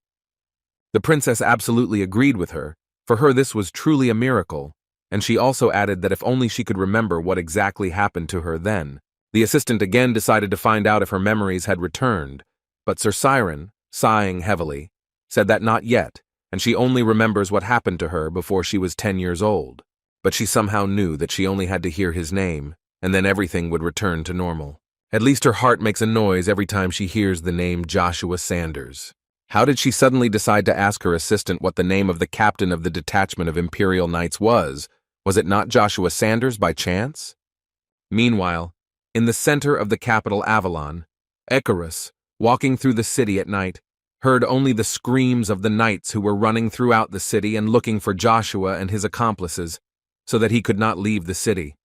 The princess absolutely agreed with her. For her this was truly a miracle, and she also added that if only she could remember what exactly happened to her then. The assistant again decided to find out if her memories had returned, but Cercerin, sighing heavily, said that not yet, and she only remembers what happened to her before she was 10 years old. But she somehow knew that she only had to hear his name, and then everything would return to normal. At least her heart makes a noise every time she hears the name Joshua Sanders. How did she suddenly decide to ask her assistant what the name of the captain of the detachment of Imperial Knights was? Was it not Joshua Sanders by chance? Meanwhile, in the center of the capital Avalon, Icarus, walking through the city at night, heard only the screams of the knights who were running throughout the city and looking for Joshua and his accomplices, so that he could not leave the city.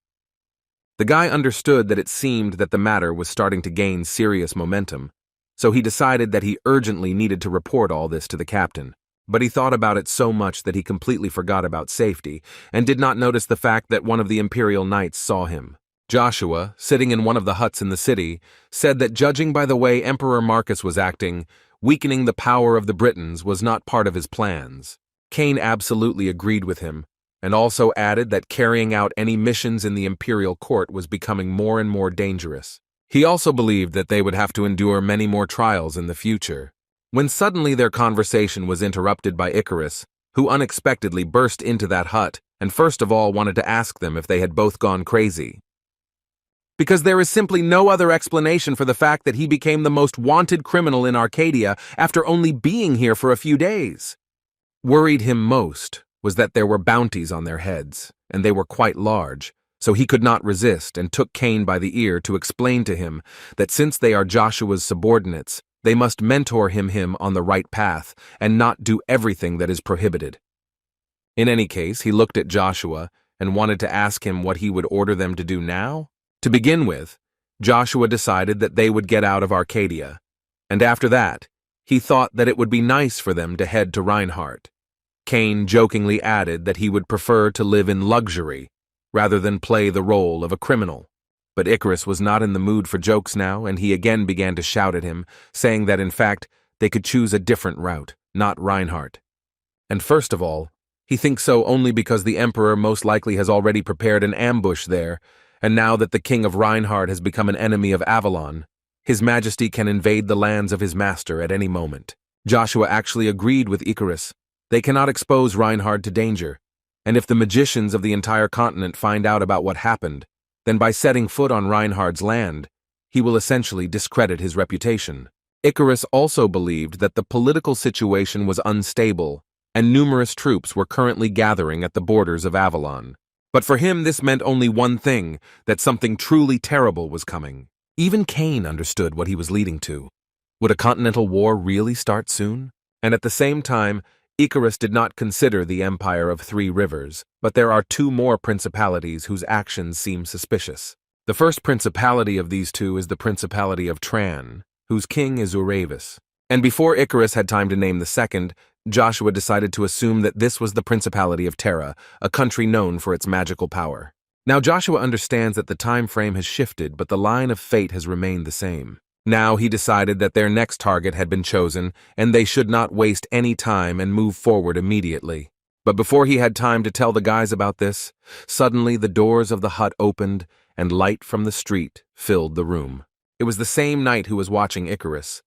The guy understood that it seemed that the matter was starting to gain serious momentum, so he decided that he urgently needed to report all this to the captain. But he thought about it so much that he completely forgot about safety, and did not notice the fact that one of the Imperial Knights saw him. Joshua, sitting in one of the huts in the city, said that judging by the way Emperor Marcus was acting, weakening the power of the Britons was not part of his plans. Cain absolutely agreed with him, and also added that carrying out any missions in the imperial court was becoming more and more dangerous. He also believed that they would have to endure many more trials in the future. When suddenly their conversation was interrupted by Icarus, who unexpectedly burst into that hut and first of all wanted to ask them if they had both gone crazy. Because there is simply no other explanation for the fact that he became the most wanted criminal in Arcadia after only being here for a few days. Worried him most was that there were bounties on their heads, and they were quite large, so he could not resist and took Cain by the ear to explain to him that since they are Joshua's subordinates, they must mentor him on the right path and not do everything that is prohibited. In any case, he looked at Joshua and wanted to ask him what he would order them to do now. To begin with, Joshua decided that they would get out of Arcadia, and after that, he thought that it would be nice for them to head to Reinhardt. Cain jokingly added that he would prefer to live in luxury rather than play the role of a criminal. But Icarus was not in the mood for jokes now, and he again began to shout at him, saying that in fact they could choose a different route, not Reinhardt. And first of all, he thinks so only because the Emperor most likely has already prepared an ambush there, and now that the King of Reinhardt has become an enemy of Avalon, His Majesty can invade the lands of his master at any moment. Joshua actually agreed with Icarus. They cannot expose Reinhardt to danger, and if the magicians of the entire continent find out about what happened, then by setting foot on Reinhardt's land, he will essentially discredit his reputation. Icarus also believed that the political situation was unstable, and numerous troops were currently gathering at the borders of Avalon. But for him this meant only one thing, that something truly terrible was coming. Even Cain understood what he was leading to. Would a continental war really start soon? And at the same time, Icarus did not consider the Empire of Three Rivers, but there are two more principalities whose actions seem suspicious. The first principality of these two is the Principality of Tran, whose king is Uravis. And before Icarus had time to name the second, Joshua decided to assume that this was the Principality of Terra, a country known for its magical power. Now Joshua understands that the time frame has shifted, but the line of fate has remained the same. Now he decided that their next target had been chosen, and they should not waste any time and move forward immediately. But before he had time to tell the guys about this, suddenly the doors of the hut opened, and light from the street filled the room. It was the same knight who was watching Icarus,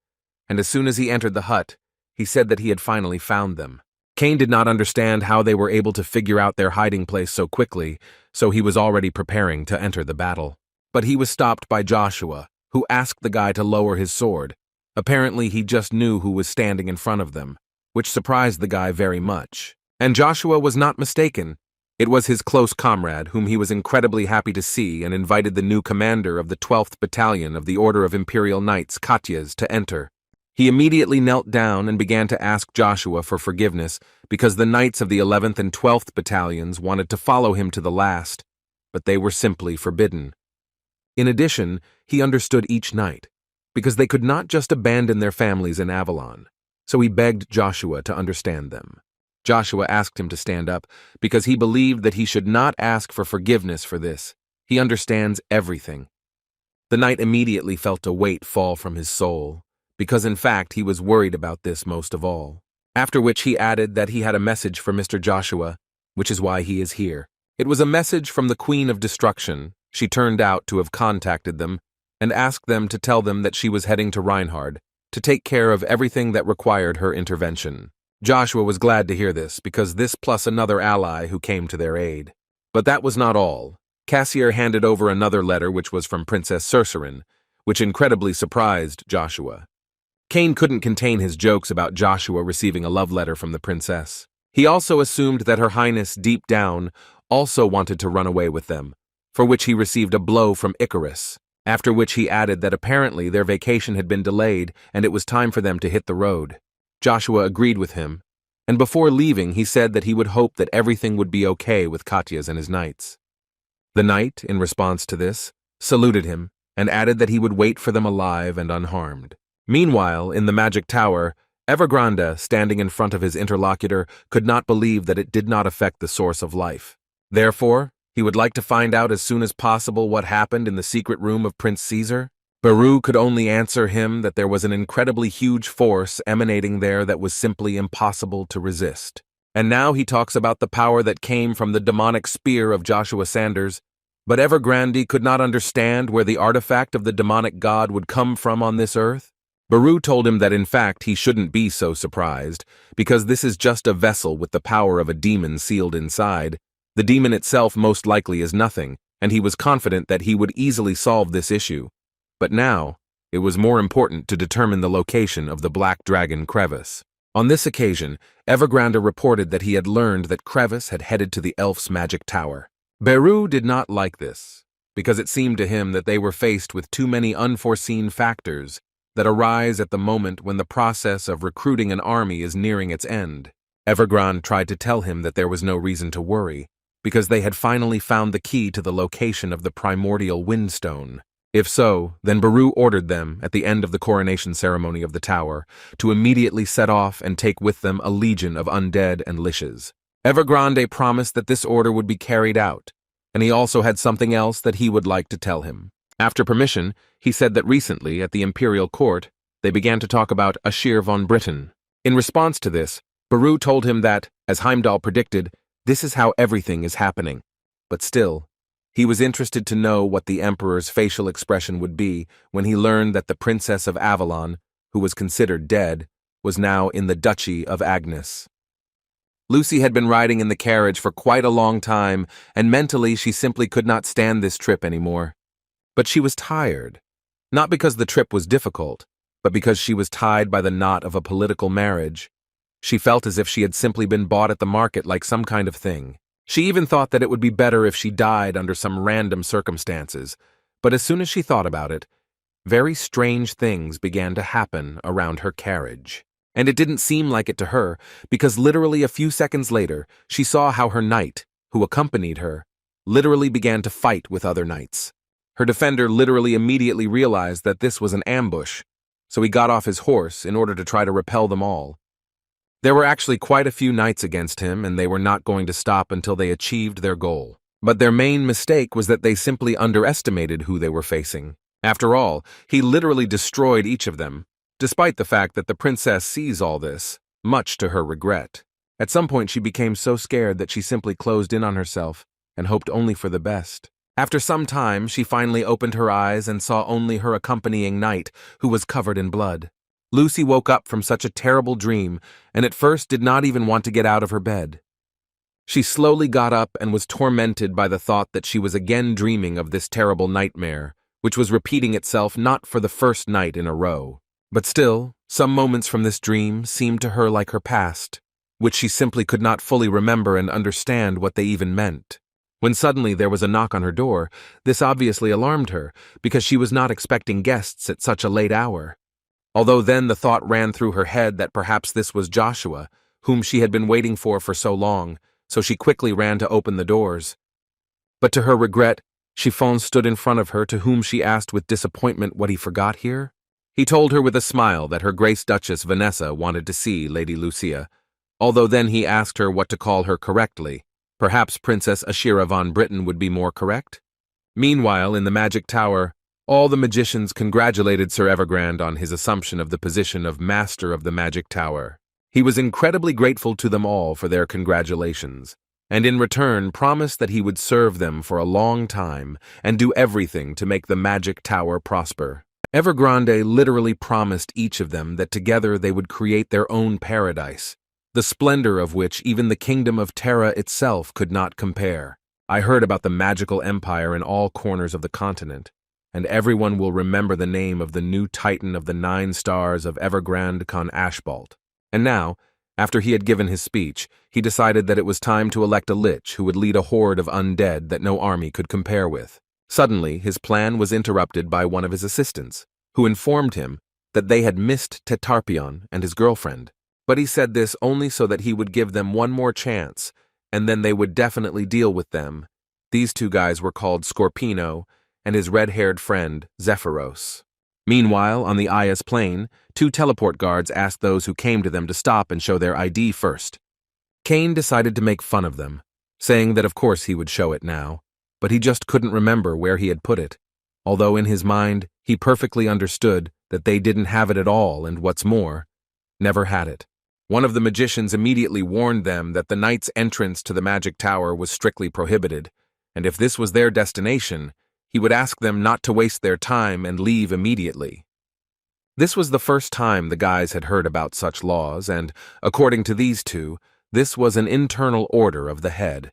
and as soon as he entered the hut, he said that he had finally found them. Cain did not understand how they were able to figure out their hiding place so quickly, so he was already preparing to enter the battle. But he was stopped by Joshua, who asked the guy to lower his sword. Apparently he just knew who was standing in front of them, which surprised the guy very much. And Joshua was not mistaken. It was his close comrade, whom he was incredibly happy to see, and invited the new commander of the 12th Battalion of the Order of Imperial Knights, Katyas, to enter. He immediately knelt down and began to ask Joshua for forgiveness because the knights of the 11th and 12th Battalions wanted to follow him to the last, but they were simply forbidden. In addition, he understood each knight, because they could not just abandon their families in Avalon, so he begged Joshua to understand them. Joshua asked him to stand up because he believed that he should not ask for forgiveness for this. He understands everything. The knight immediately felt a weight fall from his soul, because in fact he was worried about this most of all. After which he added that he had a message for Mr. Joshua, which is why he is here. It was a message from the Queen of Destruction. She turned out to have contacted them and asked them to tell them that she was heading to Reinhardt to take care of everything that required her intervention. Joshua was glad to hear this, because this plus another ally who came to their aid. But that was not all. Cassier handed over another letter which was from Princess Cercerin, which incredibly surprised Joshua. Cain couldn't contain his jokes about Joshua receiving a love letter from the princess. He also assumed that Her Highness, deep down, also wanted to run away with them, for which he received a blow from Icarus, after which he added that apparently their vacation had been delayed and it was time for them to hit the road. Joshua agreed with him, and before leaving he said that he would hope that everything would be okay with Katyas and his knights. The knight, in response to this, saluted him and added that he would wait for them alive and unharmed. Meanwhile, in the magic tower, Evergrande, standing in front of his interlocutor, could not believe that it did not affect the source of life. Therefore, he would like to find out as soon as possible what happened in the secret room of Prince Caesar. Baru could only answer him that there was an incredibly huge force emanating there that was simply impossible to resist. And now he talks about the power that came from the demonic spear of Joshua Sanders, but Evergrande could not understand where the artifact of the demonic god would come from on this earth. Baru told him that in fact he shouldn't be so surprised, because this is just a vessel with the power of a demon sealed inside. The demon itself most likely is nothing, and he was confident that he would easily solve this issue. But now, it was more important to determine the location of the Black Dragon Crevice. On this occasion, Evergrande reported that he had learned that Crevice had headed to the elf's magic tower. Baru did not like this, because it seemed to him that they were faced with too many unforeseen factors that arise at the moment when the process of recruiting an army is nearing its end. Evergrande tried to tell him that there was no reason to worry, because they had finally found the key to the location of the primordial windstone. If so, then Baru ordered them, at the end of the coronation ceremony of the tower, to immediately set off and take with them a legion of undead and liches. Evergrande promised that this order would be carried out, and he also had something else that he would like to tell him. After permission, he said that recently, at the imperial court, they began to talk about Ashir von Britten. In response to this, Baru told him that, as Heimdall predicted, this is how everything is happening. But still, he was interested to know what the Emperor's facial expression would be when he learned that the Princess of Avalon, who was considered dead, was now in the Duchy of Agnes. Lucy had been riding in the carriage for quite a long time, and mentally she simply could not stand this trip anymore. But she was tired, not because the trip was difficult, but because she was tied by the knot of a political marriage. She felt as if she had simply been bought at the market like some kind of thing. She even thought that it would be better if she died under some random circumstances, but as soon as she thought about it, very strange things began to happen around her carriage. And it didn't seem like it to her, because literally a few seconds later, she saw how her knight, who accompanied her, literally began to fight with other knights. Her defender literally immediately realized that this was an ambush, so he got off his horse in order to try to repel them all. There were actually quite a few knights against him, and they were not going to stop until they achieved their goal. But their main mistake was that they simply underestimated who they were facing. After all, he literally destroyed each of them, despite the fact that the princess sees all this, much to her regret. At some point she became so scared that she simply closed in on herself and hoped only for the best. After some time, she finally opened her eyes and saw only her accompanying knight, who was covered in blood. Lucy woke up from such a terrible dream, and at first did not even want to get out of her bed. She slowly got up and was tormented by the thought that she was again dreaming of this terrible nightmare, which was repeating itself not for the first night in a row. But still, some moments from this dream seemed to her like her past, which she simply could not fully remember and understand what they even meant. When suddenly there was a knock on her door, this obviously alarmed her, because she was not expecting guests at such a late hour. Although then the thought ran through her head that perhaps this was Joshua, whom she had been waiting for so long, so she quickly ran to open the doors. But to her regret, Chiffon stood in front of her, to whom she asked with disappointment what he forgot here. He told her with a smile that her Grace Duchess Vanessa wanted to see Lady Lucia, although then he asked her what to call her correctly. Perhaps Princess Ashira von Britten would be more correct? Meanwhile, in the magic tower, all the magicians congratulated Sir Evergrande on his assumption of the position of Master of the Magic Tower. He was incredibly grateful to them all for their congratulations, and in return promised that he would serve them for a long time and do everything to make the Magic Tower prosper. Evergrande literally promised each of them that together they would create their own paradise, the splendor of which even the kingdom of Terra itself could not compare. I heard about the magical empire in all corners of the continent, and everyone will remember the name of the new titan of the 9 stars of Evergrande con Ashbalt. And now, after he had given his speech, he decided that it was time to elect a lich who would lead a horde of undead that no army could compare with. Suddenly, his plan was interrupted by one of his assistants, who informed him that they had missed Tetarpion and his girlfriend. But he said this only so that he would give them one more chance, and then they would definitely deal with them. These two guys were called Scorpino and his red-haired friend, Zephyros. Meanwhile, on the Aya's plain, 2 teleport guards asked those who came to them to stop and show their ID first. Cain decided to make fun of them, saying that of course he would show it now, but he just couldn't remember where he had put it, although in his mind he perfectly understood that they didn't have it at all and, what's more, never had it. One of the magicians immediately warned them that the knight's entrance to the magic tower was strictly prohibited, and if this was their destination, he would ask them not to waste their time and leave immediately. This was the first time the guys had heard about such laws, and, according to these two, this was an internal order of the head.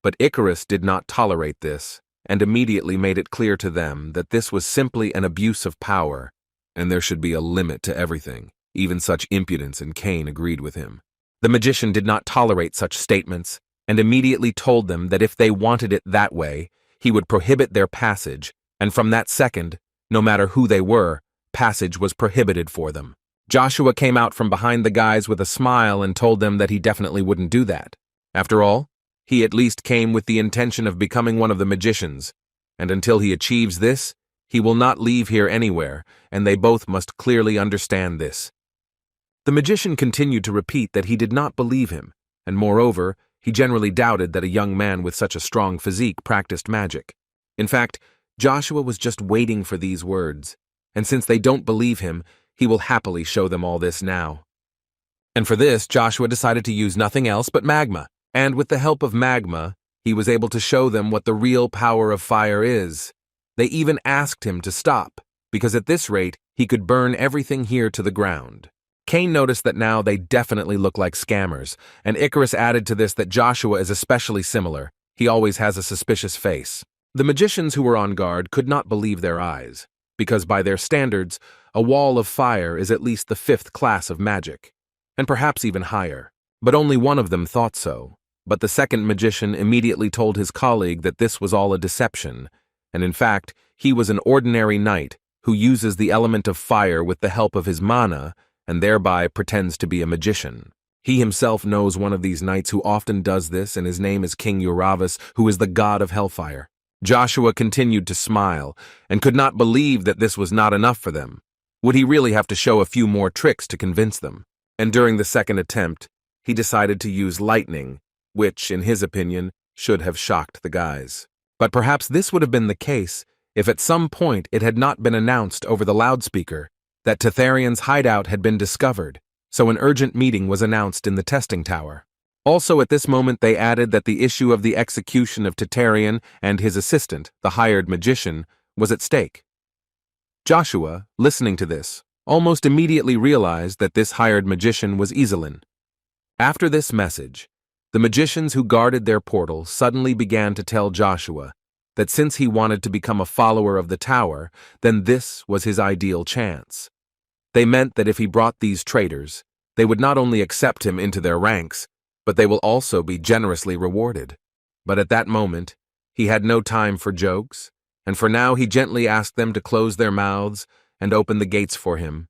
But Icarus did not tolerate this, and immediately made it clear to them that this was simply an abuse of power, and there should be a limit to everything. Even such impudence, and Cain agreed with him. The magician did not tolerate such statements, and immediately told them that if they wanted it that way, he would prohibit their passage, and from that second, no matter who they were, passage was prohibited for them. Joshua came out from behind the guys with a smile and told them that he definitely wouldn't do that. After all, he at least came with the intention of becoming one of the magicians, and until he achieves this, he will not leave here anywhere, and they both must clearly understand this. The magician continued to repeat that he did not believe him, and moreover, he generally doubted that a young man with such a strong physique practiced magic. In fact, Joshua was just waiting for these words, and since they don't believe him, he will happily show them all this now. And for this, Joshua decided to use nothing else but magma, and with the help of magma, he was able to show them what the real power of fire is. They even asked him to stop, because at this rate, he could burn everything here to the ground. Cain noticed that now they definitely look like scammers, and Icarus added to this that Joshua is especially similar. He always has a suspicious face. The magicians who were on guard could not believe their eyes, because by their standards, a wall of fire is at least the 5th class of magic, and perhaps even higher. But only one of them thought so. But the second magician immediately told his colleague that this was all a deception, and in fact, he was an ordinary knight who uses the element of fire with the help of his mana, and thereby pretends to be a magician. He himself knows one of these knights who often does this, and his name is King Euravus, who is the god of hellfire. Joshua continued to smile, and could not believe that this was not enough for them. Would he really have to show a few more tricks to convince them? And during the second attempt, he decided to use lightning, which, in his opinion, should have shocked the guys. But perhaps this would have been the case if at some point it had not been announced over the loudspeaker that Tetharian's hideout had been discovered, so an urgent meeting was announced in the testing tower. Also at this moment they added that the issue of the execution of Tetharian and his assistant, the hired magician, was at stake. Joshua, listening to this, almost immediately realized that this hired magician was Iselin. After this message, the magicians who guarded their portal suddenly began to tell Joshua that since he wanted to become a follower of the tower, then this was his ideal chance. They meant that if he brought these traitors, they would not only accept him into their ranks, but they will also be generously rewarded. But at that moment, he had no time for jokes, and for now he gently asked them to close their mouths and open the gates for him,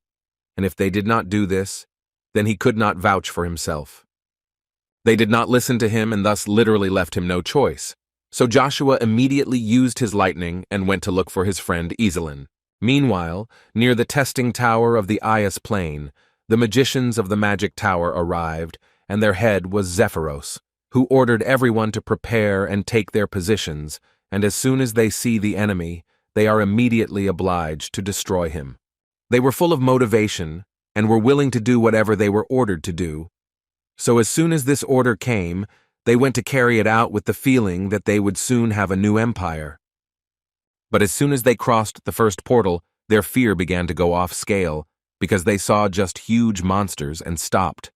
and if they did not do this, then he could not vouch for himself. They did not listen to him and thus literally left him no choice, so Joshua immediately used his lightning and went to look for his friend Iselin. Meanwhile, near the testing tower of the Ias Plain, the magicians of the magic tower arrived, and their head was Zephyros, who ordered everyone to prepare and take their positions, and as soon as they see the enemy, they are immediately obliged to destroy him. They were full of motivation, and were willing to do whatever they were ordered to do. So as soon as this order came, they went to carry it out with the feeling that they would soon have a new empire. But as soon as they crossed the first portal, their fear began to go off scale, because they saw just huge monsters and stopped.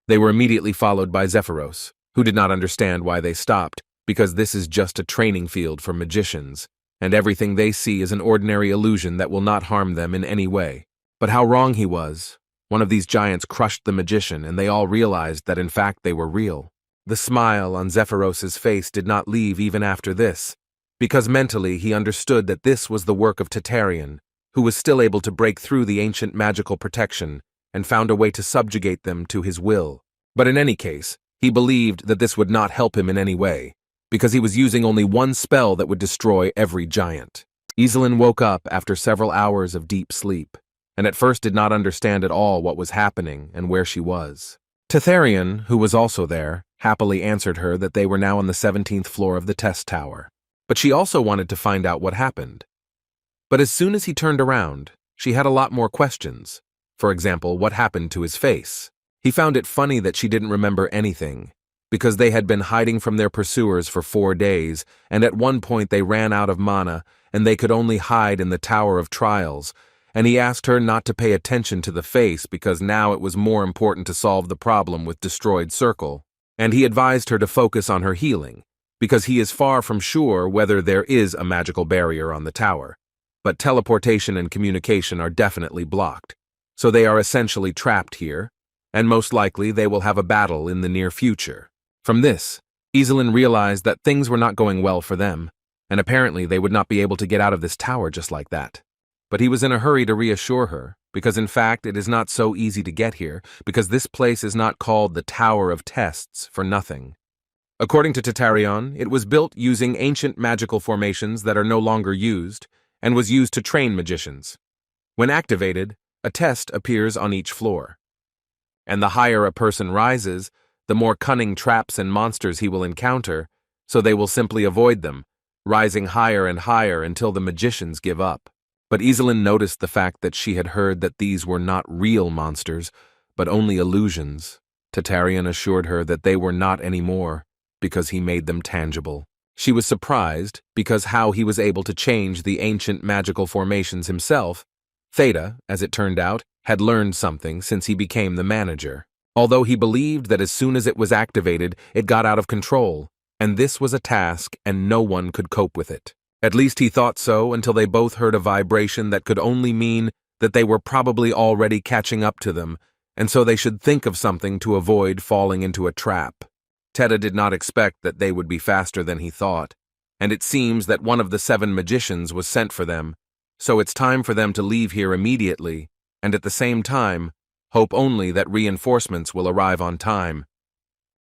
They were immediately followed by Zephyros, who did not understand why they stopped, because this is just a training field for magicians, and everything they see is an ordinary illusion that will not harm them in any way. But how wrong he was. One of these giants crushed the magician, and they all realized that in fact they were real. The smile on Zephyros's face did not leave even after this, because mentally he understood that this was the work of Tetharian, who was still able to break through the ancient magical protection and found a way to subjugate them to his will. But in any case, he believed that this would not help him in any way, because he was using only one spell that would destroy every giant. Iselin woke up after several hours of deep sleep, and at first did not understand at all what was happening and where she was. Tetharian, who was also there, happily answered her that they were now on the 17th floor of the test tower. But she also wanted to find out what happened. But as soon as he turned around, she had a lot more questions. For example, what happened to his face? He found it funny that she didn't remember anything, because they had been hiding from their pursuers for 4 days, and at one point they ran out of mana, and they could only hide in the Tower of Trials, and he asked her not to pay attention to the face because now it was more important to solve the problem with destroyed circle, and he advised her to focus on her healing, because he is far from sure whether there is a magical barrier on the tower. But teleportation and communication are definitely blocked, so they are essentially trapped here, and most likely they will have a battle in the near future. From this, Iselin realized that things were not going well for them, and apparently they would not be able to get out of this tower just like that. But he was in a hurry to reassure her, because in fact it is not so easy to get here, because this place is not called the Tower of Tests for nothing. According to Tatarion, it was built using ancient magical formations that are no longer used, and was used to train magicians. When activated, a test appears on each floor. And the higher a person rises, the more cunning traps and monsters he will encounter, so they will simply avoid them, rising higher and higher until the magicians give up. But Iselin noticed the fact that she had heard that these were not real monsters, but only illusions. Tatarion assured her that they were not anymore, because he made them tangible. She was surprised because how he was able to change the ancient magical formations himself. Theta, as it turned out, had learned something since he became the manager. Although he believed that as soon as it was activated, it got out of control, and this was a task and no one could cope with it. At least he thought so until they both heard a vibration that could only mean that they were probably already catching up to them, and so they should think of something to avoid falling into a trap. Teta did not expect that they would be faster than he thought, and it seems that one of the 7 magicians was sent for them, so it's time for them to leave here immediately, and at the same time, hope only that reinforcements will arrive on time.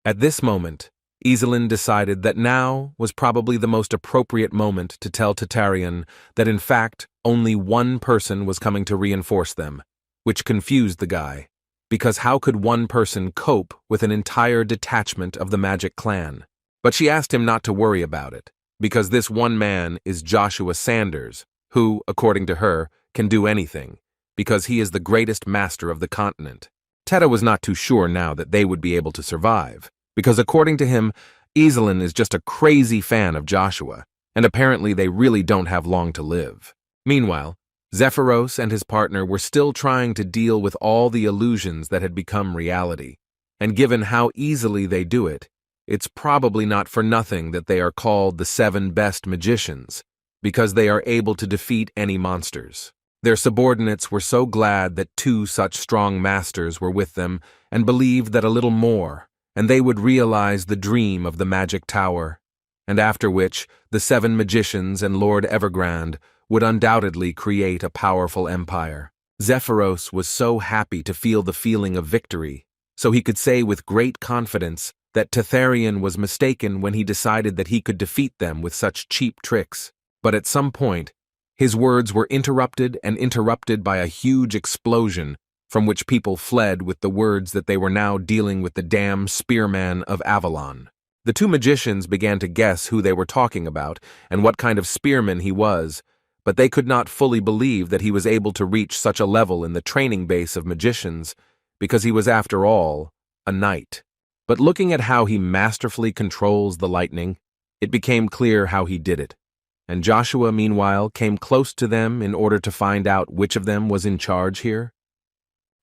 At this moment, Iselin decided that now was probably the most appropriate moment to tell Tatarion that in fact only one person was coming to reinforce them, which confused the guy, because how could one person cope with an entire detachment of the Magic Clan? But she asked him not to worry about it, because this one man is Joshua Sanders, who, according to her, can do anything, because he is the greatest master of the continent. Teta was not too sure now that they would be able to survive, because according to him, Iselin is just a crazy fan of Joshua, and apparently they really don't have long to live. Meanwhile, Zephyros and his partner were still trying to deal with all the illusions that had become reality, and given how easily they do it, it's probably not for nothing that they are called the 7 best magicians, because they are able to defeat any monsters. Their subordinates were so glad that 2 such strong masters were with them and believed that a little more, and they would realize the dream of the Magic Tower, and after which the 7 magicians and Lord Evergrande would undoubtedly create a powerful empire. Zephyros was so happy to feel the feeling of victory, so he could say with great confidence that Tatarion was mistaken when he decided that he could defeat them with such cheap tricks. But at some point, his words were interrupted by a huge explosion from which people fled with the words that they were now dealing with the damn spearman of Avalon. The 2 magicians began to guess who they were talking about and what kind of spearman he was, but they could not fully believe that he was able to reach such a level in the training base of magicians, because he was, after all, a knight. But looking at how he masterfully controls the lightning, it became clear how he did it, and Joshua, meanwhile, came close to them in order to find out which of them was in charge here.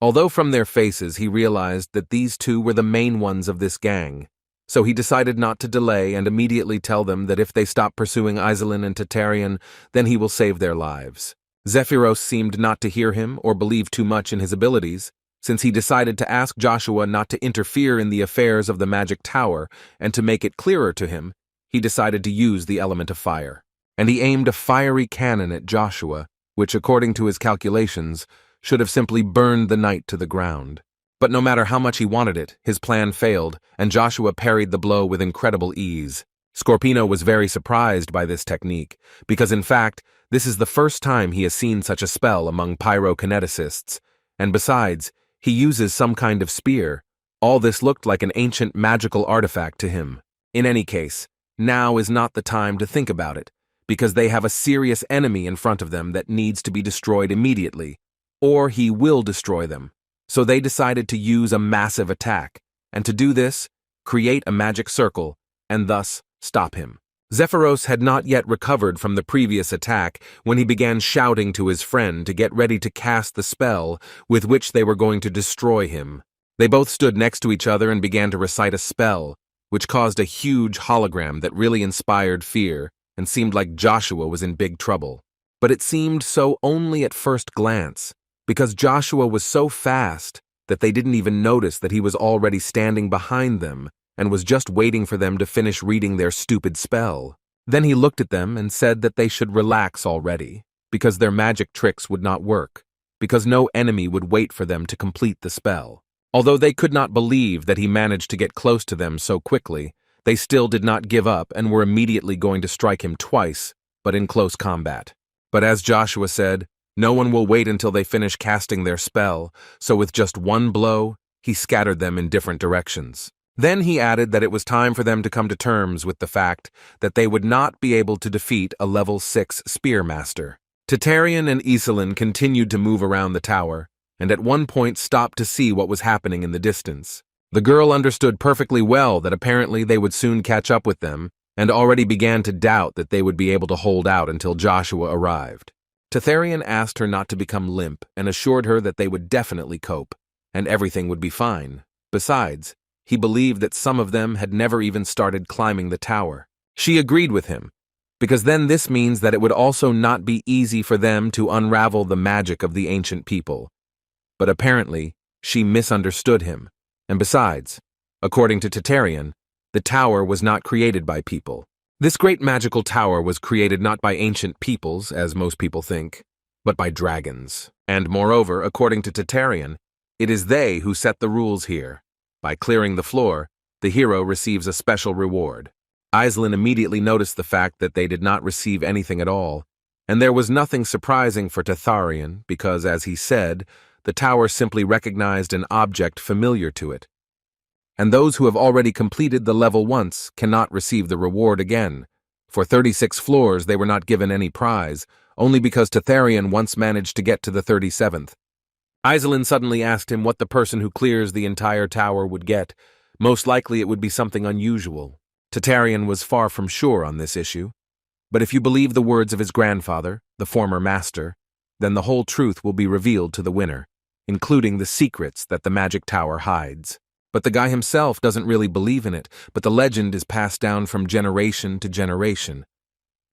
Although from their faces he realized that these 2 were the main ones of this gang, so he decided not to delay and immediately tell them that if they stop pursuing Iselin and Tatarion, then he will save their lives. Zephyros seemed not to hear him or believe too much in his abilities, since he decided to ask Joshua not to interfere in the affairs of the Magic Tower, and to make it clearer to him, he decided to use the element of fire. And he aimed a fiery cannon at Joshua, which, according to his calculations, should have simply burned the knight to the ground. But no matter how much he wanted it, his plan failed, and Joshua parried the blow with incredible ease. Scorpino was very surprised by this technique, because in fact, this is the first time he has seen such a spell among pyrokineticists, and besides, he uses some kind of spear. All this looked like an ancient magical artifact to him. In any case, now is not the time to think about it, because they have a serious enemy in front of them that needs to be destroyed immediately, or he will destroy them. So they decided to use a massive attack, and to do this, create a magic circle, and thus stop him. Zephyros had not yet recovered from the previous attack when he began shouting to his friend to get ready to cast the spell with which they were going to destroy him. They both stood next to each other and began to recite a spell, which caused a huge hologram that really inspired fear and seemed like Joshua was in big trouble. But it seemed so only at first glance, because Joshua was so fast that they didn't even notice that he was already standing behind them and was just waiting for them to finish reading their stupid spell. Then he looked at them and said that they should relax already, because their magic tricks would not work, because no enemy would wait for them to complete the spell. Although they could not believe that he managed to get close to them so quickly, they still did not give up and were immediately going to strike him twice, but in close combat. But as Joshua said, no one will wait until they finish casting their spell, so with just one blow, he scattered them in different directions. Then he added that it was time for them to come to terms with the fact that they would not be able to defeat a level 6 spearmaster. Tatarian and Iselin continued to move around the tower, and at one point stopped to see what was happening in the distance. The girl understood perfectly well that apparently they would soon catch up with them, and already began to doubt that they would be able to hold out until Joshua arrived. Tatarian asked her not to become limp and assured her that they would definitely cope, and everything would be fine. Besides, he believed that some of them had never even started climbing the tower. She agreed with him, because then this means that it would also not be easy for them to unravel the magic of the ancient people. But apparently, she misunderstood him, and besides, according to Tatarian, the tower was not created by people. This great magical tower was created not by ancient peoples, as most people think, but by dragons. And moreover, according to Tatarian, it is they who set the rules here. By clearing the floor, the hero receives a special reward. Iselin immediately noticed the fact that they did not receive anything at all, and there was nothing surprising for Tatarian because, as he said, the tower simply recognized an object familiar to it. And those who have already completed the level once cannot receive the reward again. For 36 floors they were not given any prize, only because Tatarian once managed to get to the 37th. Iselin suddenly asked him what the person who clears the entire tower would get. Most likely it would be something unusual. Tatarian was far from sure on this issue. But if you believe the words of his grandfather, the former master, then the whole truth will be revealed to the winner, including the secrets that the magic tower hides. But the guy himself doesn't really believe in it, but the legend is passed down from generation to generation.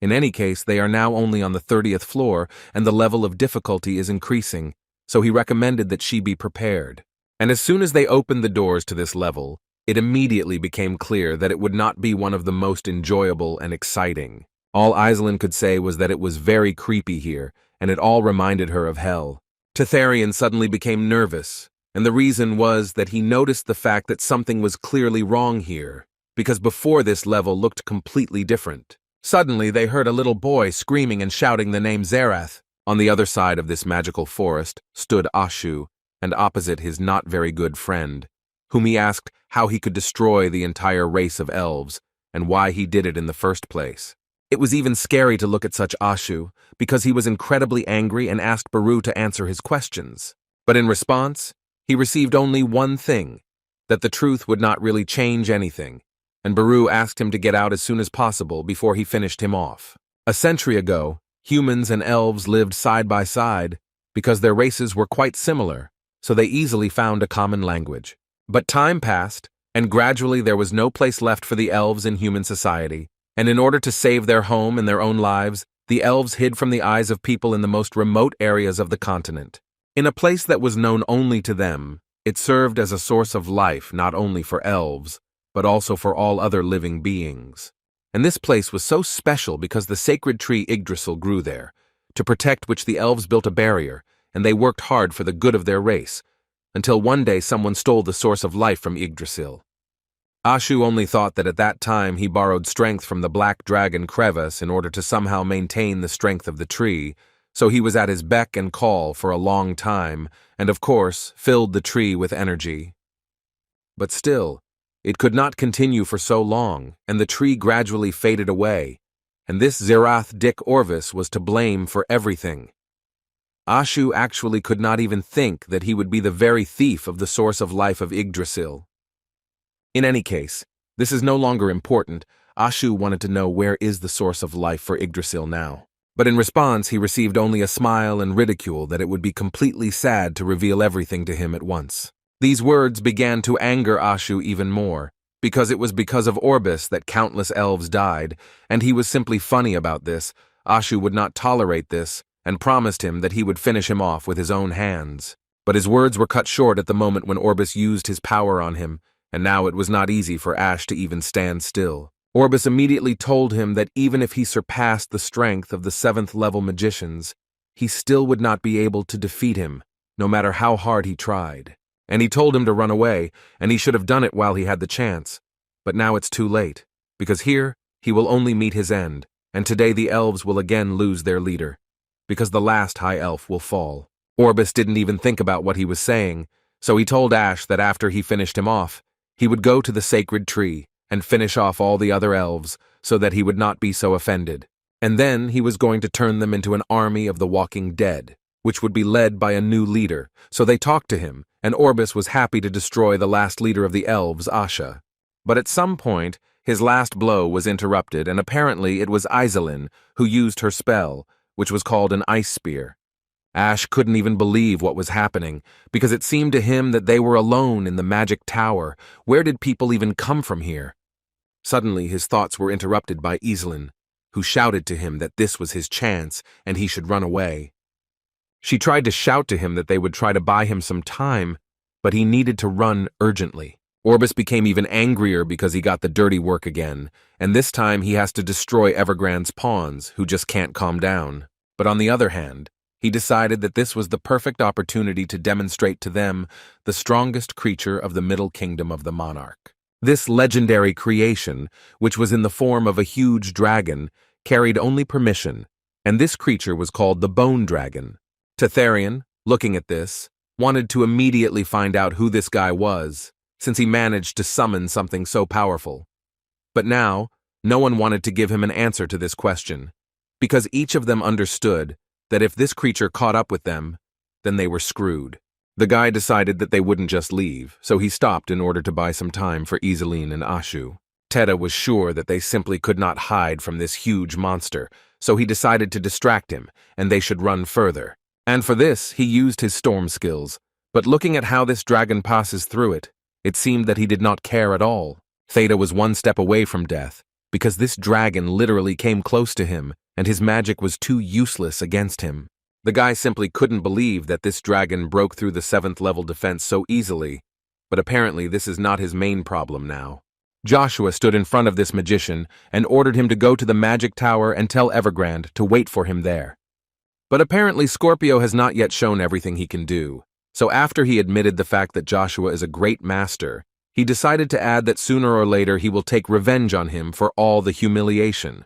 In any case, they are now only on the 30th floor, and the level of difficulty is increasing, so he recommended that she be prepared. And as soon as they opened the doors to this level, it immediately became clear that it would not be one of the most enjoyable and exciting. All Iselin could say was that it was very creepy here, and it all reminded her of hell. Tatarian suddenly became nervous, and the reason was that he noticed the fact that something was clearly wrong here, because before this level looked completely different. Suddenly they heard a little boy screaming and shouting the name Zerath. On the other side of this magical forest stood Ashu, and opposite his not very good friend, whom he asked how he could destroy the entire race of elves, and why he did it in the first place. It was even scary to look at such Ashu, because he was incredibly angry and asked Baru to answer his questions. But in response, he received only one thing, that the truth would not really change anything, and Baru asked him to get out as soon as possible before he finished him off. A century ago, humans and elves lived side by side because their races were quite similar, so they easily found a common language. But time passed, and gradually there was no place left for the elves in human society, and in order to save their home and their own lives, the elves hid from the eyes of people in the most remote areas of the continent. In a place that was known only to them, it served as a source of life not only for elves, but also for all other living beings. And this place was so special because the sacred tree Yggdrasil grew there, to protect which the elves built a barrier, and they worked hard for the good of their race, until one day someone stole the source of life from Yggdrasil. Ashu only thought that at that time he borrowed strength from the black dragon Crevice in order to somehow maintain the strength of the tree, so he was at his beck and call for a long time, and of course filled the tree with energy. But still, it could not continue for so long, and the tree gradually faded away, and this Zerath Dick Orvis was to blame for everything. Ashu actually could not even think that he would be the very thief of the source of life of Yggdrasil. In any case, this is no longer important. Ashu wanted to know where is the source of life for Yggdrasil now. But in response, he received only a smile and ridicule that it would be completely sad to reveal everything to him at once. These words began to anger Ashu even more, because it was because of Orbis that countless elves died, and he was simply funny about this. Ashu would not tolerate this, and promised him that he would finish him off with his own hands. But his words were cut short at the moment when Orbis used his power on him, and now it was not easy for Ash to even stand still. Orbis immediately told him that even if he surpassed the strength of the 7th-level magicians, he still would not be able to defeat him, no matter how hard he tried. And he told him to run away, and he should have done it while he had the chance. But now it's too late, because here he will only meet his end, and today the elves will again lose their leader, because the last high elf will fall. Orbis didn't even think about what he was saying, so he told Ash that after he finished him off, he would go to the sacred tree and finish off all the other elves so that he would not be so offended. And then he was going to turn them into an army of the walking dead, which would be led by a new leader. So they talked to him, and Orbis was happy to destroy the last leader of the elves, Asha. But at some point, his last blow was interrupted, and apparently it was Iselin who used her spell, which was called an ice spear. Ash couldn't even believe what was happening, because it seemed to him that they were alone in the magic tower. Where did people even come from here? Suddenly his thoughts were interrupted by Iselin, who shouted to him that this was his chance and he should run away. She tried to shout to him that they would try to buy him some time, but he needed to run urgently. Orbis became even angrier because he got the dirty work again, and this time he has to destroy Evergrande's pawns, who just can't calm down. But on the other hand, he decided that this was the perfect opportunity to demonstrate to them the strongest creature of the Middle Kingdom of the Monarch. This legendary creation, which was in the form of a huge dragon, carried only permission, and this creature was called the Bone Dragon. Tetherian, looking at this, wanted to immediately find out who this guy was, since he managed to summon something so powerful. But now, no one wanted to give him an answer to this question, because each of them understood that if this creature caught up with them, then they were screwed. The guy decided that they wouldn't just leave, so he stopped in order to buy some time for Iselin and Ashu. Tedda was sure that they simply could not hide from this huge monster, so he decided to distract him, and they should run further. And for this, he used his storm skills, but looking at how this dragon passes through it, it seemed that he did not care at all. Theta was one step away from death, because this dragon literally came close to him, and his magic was too useless against him. The guy simply couldn't believe that this dragon broke through the 7th-level defense so easily, but apparently this is not his main problem now. Joshua stood in front of this magician and ordered him to go to the magic tower and tell Evergrande to wait for him there. But apparently Scorpio has not yet shown everything he can do, so after he admitted the fact that Joshua is a great master, he decided to add that sooner or later he will take revenge on him for all the humiliation.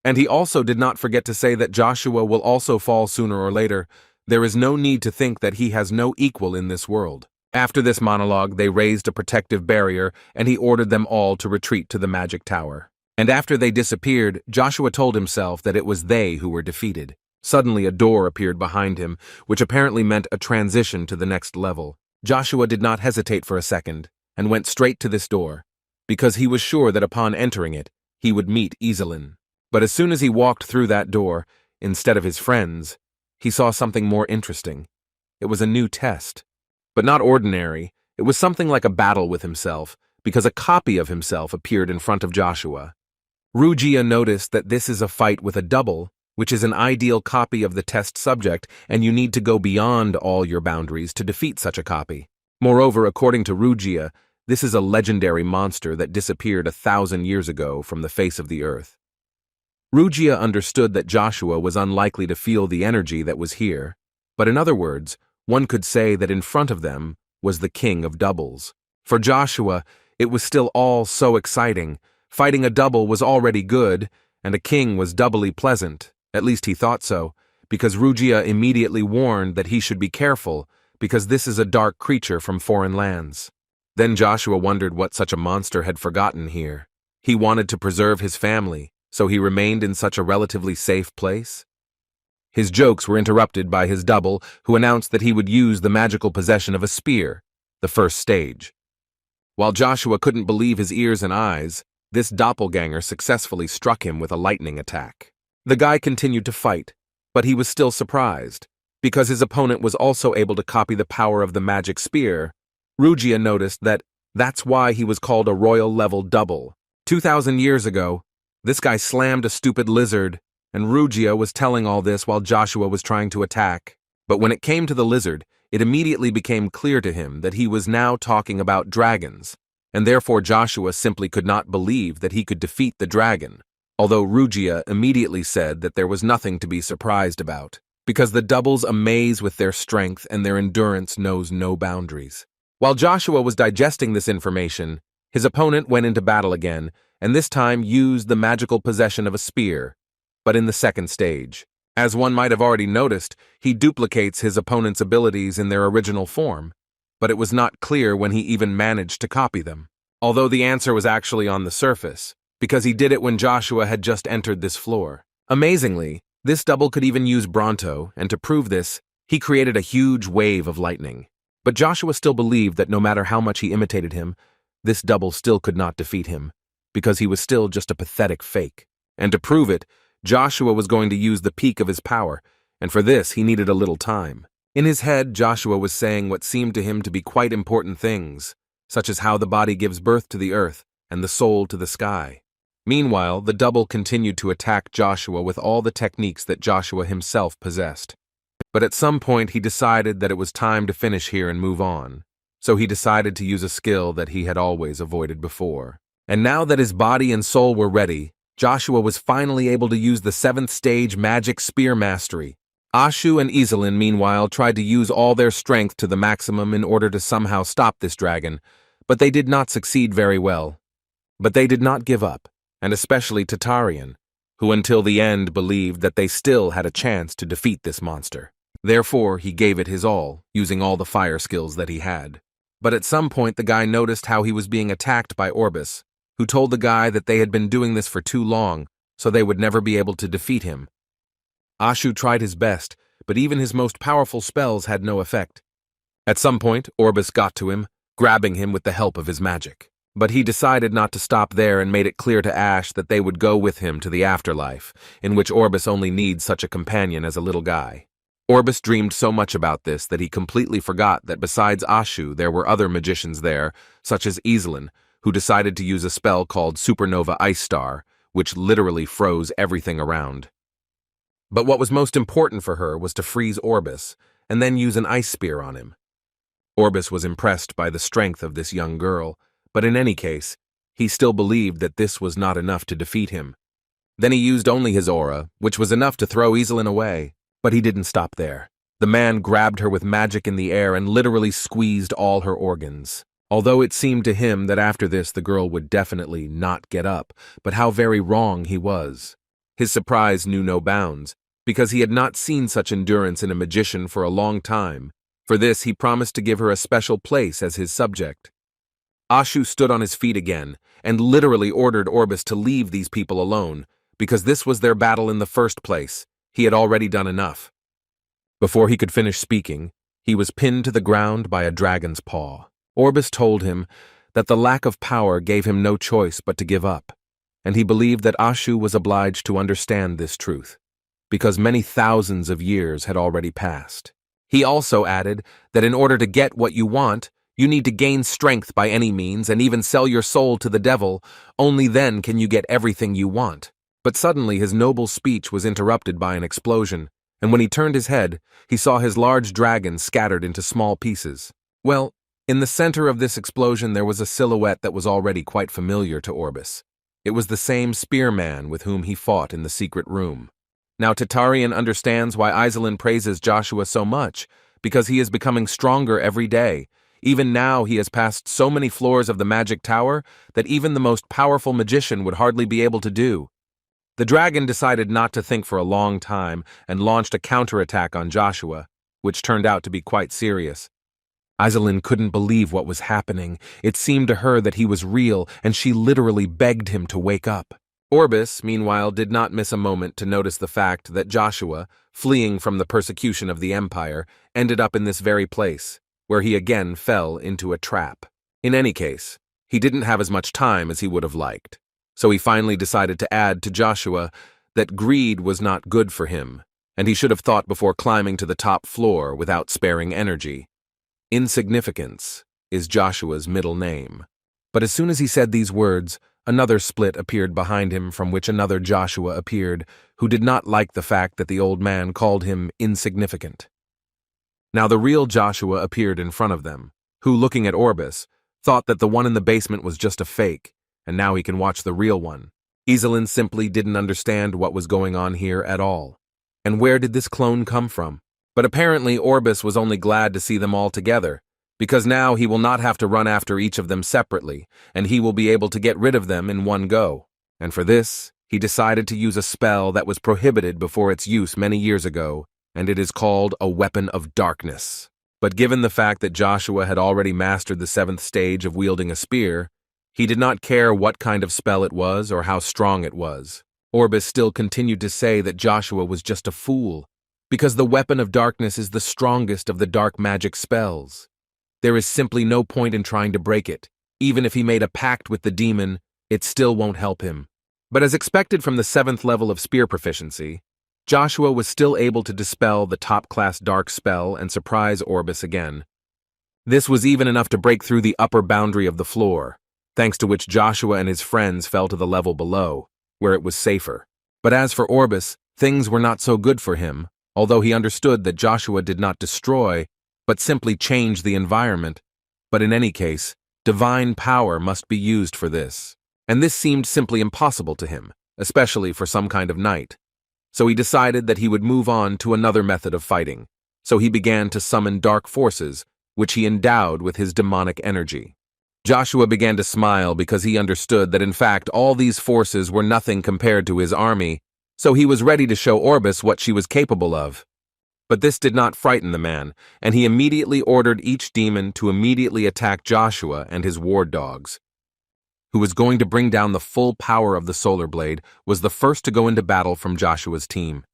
And he also did not forget to say that Joshua will also fall sooner or later. There is no need to think that he has no equal in this world. After this monologue, they raised a protective barrier, and he ordered them all to retreat to the magic tower. And after they disappeared, Joshua told himself that it was they who were defeated. Suddenly a door appeared behind him, which apparently meant a transition to the next level. Joshua did not hesitate for a second, and went straight to this door, because he was sure that upon entering it, he would meet Iselin. But as soon as he walked through that door, instead of his friends, he saw something more interesting. It was a new test. But not ordinary. It was something like a battle with himself, because a copy of himself appeared in front of Joshua. Rugia noticed that this is a fight with a double, which is an ideal copy of the test subject, and you need to go beyond all your boundaries to defeat such a copy. Moreover, according to Rugia, this is a legendary monster that disappeared 1,000 years ago from the face of the earth. Rugia understood that Joshua was unlikely to feel the energy that was here, but in other words, one could say that in front of them was the king of doubles. For Joshua, it was still all so exciting. Fighting a double was already good, and a king was doubly pleasant, at least he thought so, because Rugia immediately warned that he should be careful, because this is a dark creature from foreign lands. Then Joshua wondered what such a monster had forgotten here. He wanted to preserve his family, so he remained in such a relatively safe place? His jokes were interrupted by his double, who announced that he would use the magical possession of a spear, the first stage. While Joshua couldn't believe his ears and eyes, This doppelganger successfully struck him with a lightning attack. The guy continued to fight, but he was still surprised. Because his opponent was also able to copy the power of the magic spear, Rugia noticed that that's why he was called a royal-level double. 2,000 years ago, this guy slammed a stupid lizard, and Rugia was telling all this while Joshua was trying to attack. But when it came to the lizard, it immediately became clear to him that he was now talking about dragons, and therefore Joshua simply could not believe that he could defeat the dragon, although Rugia immediately said that there was nothing to be surprised about, because the doubles amaze with their strength and their endurance knows no boundaries. While Joshua was digesting this information, his opponent went into battle again, and this time used the magical possession of a spear, but in the second stage. As one might have already noticed, he duplicates his opponent's abilities in their original form, but it was not clear when he even managed to copy them. Although the answer was actually on the surface, because he did it when Joshua had just entered this floor. Amazingly, this double could even use Bronto, and to prove this, he created a huge wave of lightning. But Joshua still believed that no matter how much he imitated him, this double still could not defeat him, because he was still just a pathetic fake. And to prove it, Joshua was going to use the peak of his power, and for this he needed a little time. In his head, Joshua was saying what seemed to him to be quite important things, such as how the body gives birth to the earth and the soul to the sky. Meanwhile, the double continued to attack Joshua with all the techniques that Joshua himself possessed. But at some point he decided that it was time to finish here and move on, so he decided to use a skill that he had always avoided before. And now that his body and soul were ready, Joshua was finally able to use the 7th stage magic spear mastery. Ashu and Iselin, meanwhile, tried to use all their strength to the maximum in order to somehow stop this dragon, but they did not succeed very well. But they did not give up, and especially Tatarian, who until the end believed that they still had a chance to defeat this monster. Therefore, he gave it his all, using all the fire skills that he had. But at some point the guy noticed how he was being attacked by Orbis, who told the guy that they had been doing this for too long, so they would never be able to defeat him. Ashu tried his best, but even his most powerful spells had no effect. At some point, Orbis got to him, grabbing him with the help of his magic. But he decided not to stop there and made it clear to Ash that they would go with him to the afterlife, in which Orbis only needs such a companion as a little guy. Orbis dreamed so much about this that he completely forgot that besides Ashu there were other magicians there, such as Iselin, who decided to use a spell called Supernova Ice Star, which literally froze everything around. But what was most important for her was to freeze Orbis, and then use an ice spear on him. Orbis was impressed by the strength of this young girl, but in any case, he still believed that this was not enough to defeat him. Then he used only his aura, which was enough to throw Iselin away. But he didn't stop there. The man grabbed her with magic in the air and literally squeezed all her organs. Although it seemed to him that after this the girl would definitely not get up, but how very wrong he was. His surprise knew no bounds, because he had not seen such endurance in a magician for a long time. For this he promised to give her a special place as his subject. Ashu stood on his feet again, and literally ordered Orbis to leave these people alone, because this was their battle in the first place. He had already done enough. Before he could finish speaking, he was pinned to the ground by a dragon's paw. Orbis told him that the lack of power gave him no choice but to give up, and he believed that Ashu was obliged to understand this truth, because many thousands of years had already passed. He also added that in order to get what you want, you need to gain strength by any means and even sell your soul to the devil. Only then can you get everything you want. But suddenly his noble speech was interrupted by an explosion, and when he turned his head, he saw his large dragon scattered into small pieces. Well, in the center of this explosion there was a silhouette that was already quite familiar to Orbis. It was the same spearman with whom he fought in the secret room. Now Tatarian understands why Iselin praises Joshua so much, because he is becoming stronger every day. Even now he has passed so many floors of the magic tower that even the most powerful magician would hardly be able to do. The dragon decided not to think for a long time and launched a counterattack on Joshua, which turned out to be quite serious. Iselin couldn't believe what was happening. It seemed to her that he was real, and she literally begged him to wake up. Orbis, meanwhile, did not miss a moment to notice the fact that Joshua, fleeing from the persecution of the Empire, ended up in this very place, where he again fell into a trap. In any case, he didn't have as much time as he would have liked. So he finally decided to add to Joshua that greed was not good for him, and he should have thought before climbing to the top floor without sparing energy. Insignificance is Joshua's middle name. But as soon as he said these words, another split appeared behind him, from which another Joshua appeared, who did not like the fact that the old man called him insignificant. Now the real Joshua appeared in front of them, who, looking at Orbis, thought that the one in the basement was just a fake, and now he can watch the real one. Iselin simply didn't understand what was going on here at all. And where did this clone come from? But apparently Orbis was only glad to see them all together, because now he will not have to run after each of them separately, and he will be able to get rid of them in one go. And for this, he decided to use a spell that was prohibited before its use many years ago, and it is called a Weapon of Darkness. But given the fact that Joshua had already mastered the 7th stage of wielding a spear, he did not care what kind of spell it was or how strong it was. Orbis still continued to say that Joshua was just a fool, because the Weapon of Darkness is the strongest of the dark magic spells. There is simply no point in trying to break it. Even if he made a pact with the demon, it still won't help him. But as expected from the 7th level of spear proficiency, Joshua was still able to dispel the top-class dark spell and surprise Orbis again. This was even enough to break through the upper boundary of the floor, thanks to which Joshua and his friends fell to the level below, where it was safer. But as for Orbis, things were not so good for him, although he understood that Joshua did not destroy, but simply change the environment. But in any case, divine power must be used for this, and this seemed simply impossible to him, especially for some kind of knight. So he decided that he would move on to another method of fighting. So he began to summon dark forces, which he endowed with his demonic energy. Joshua began to smile because he understood that in fact all these forces were nothing compared to his army, so he was ready to show Orbis what she was capable of. But this did not frighten the man, and he immediately ordered each demon to immediately attack Joshua and his ward dogs. Who was going to bring down the full power of the solar blade, was the first to go into battle from Joshua's team.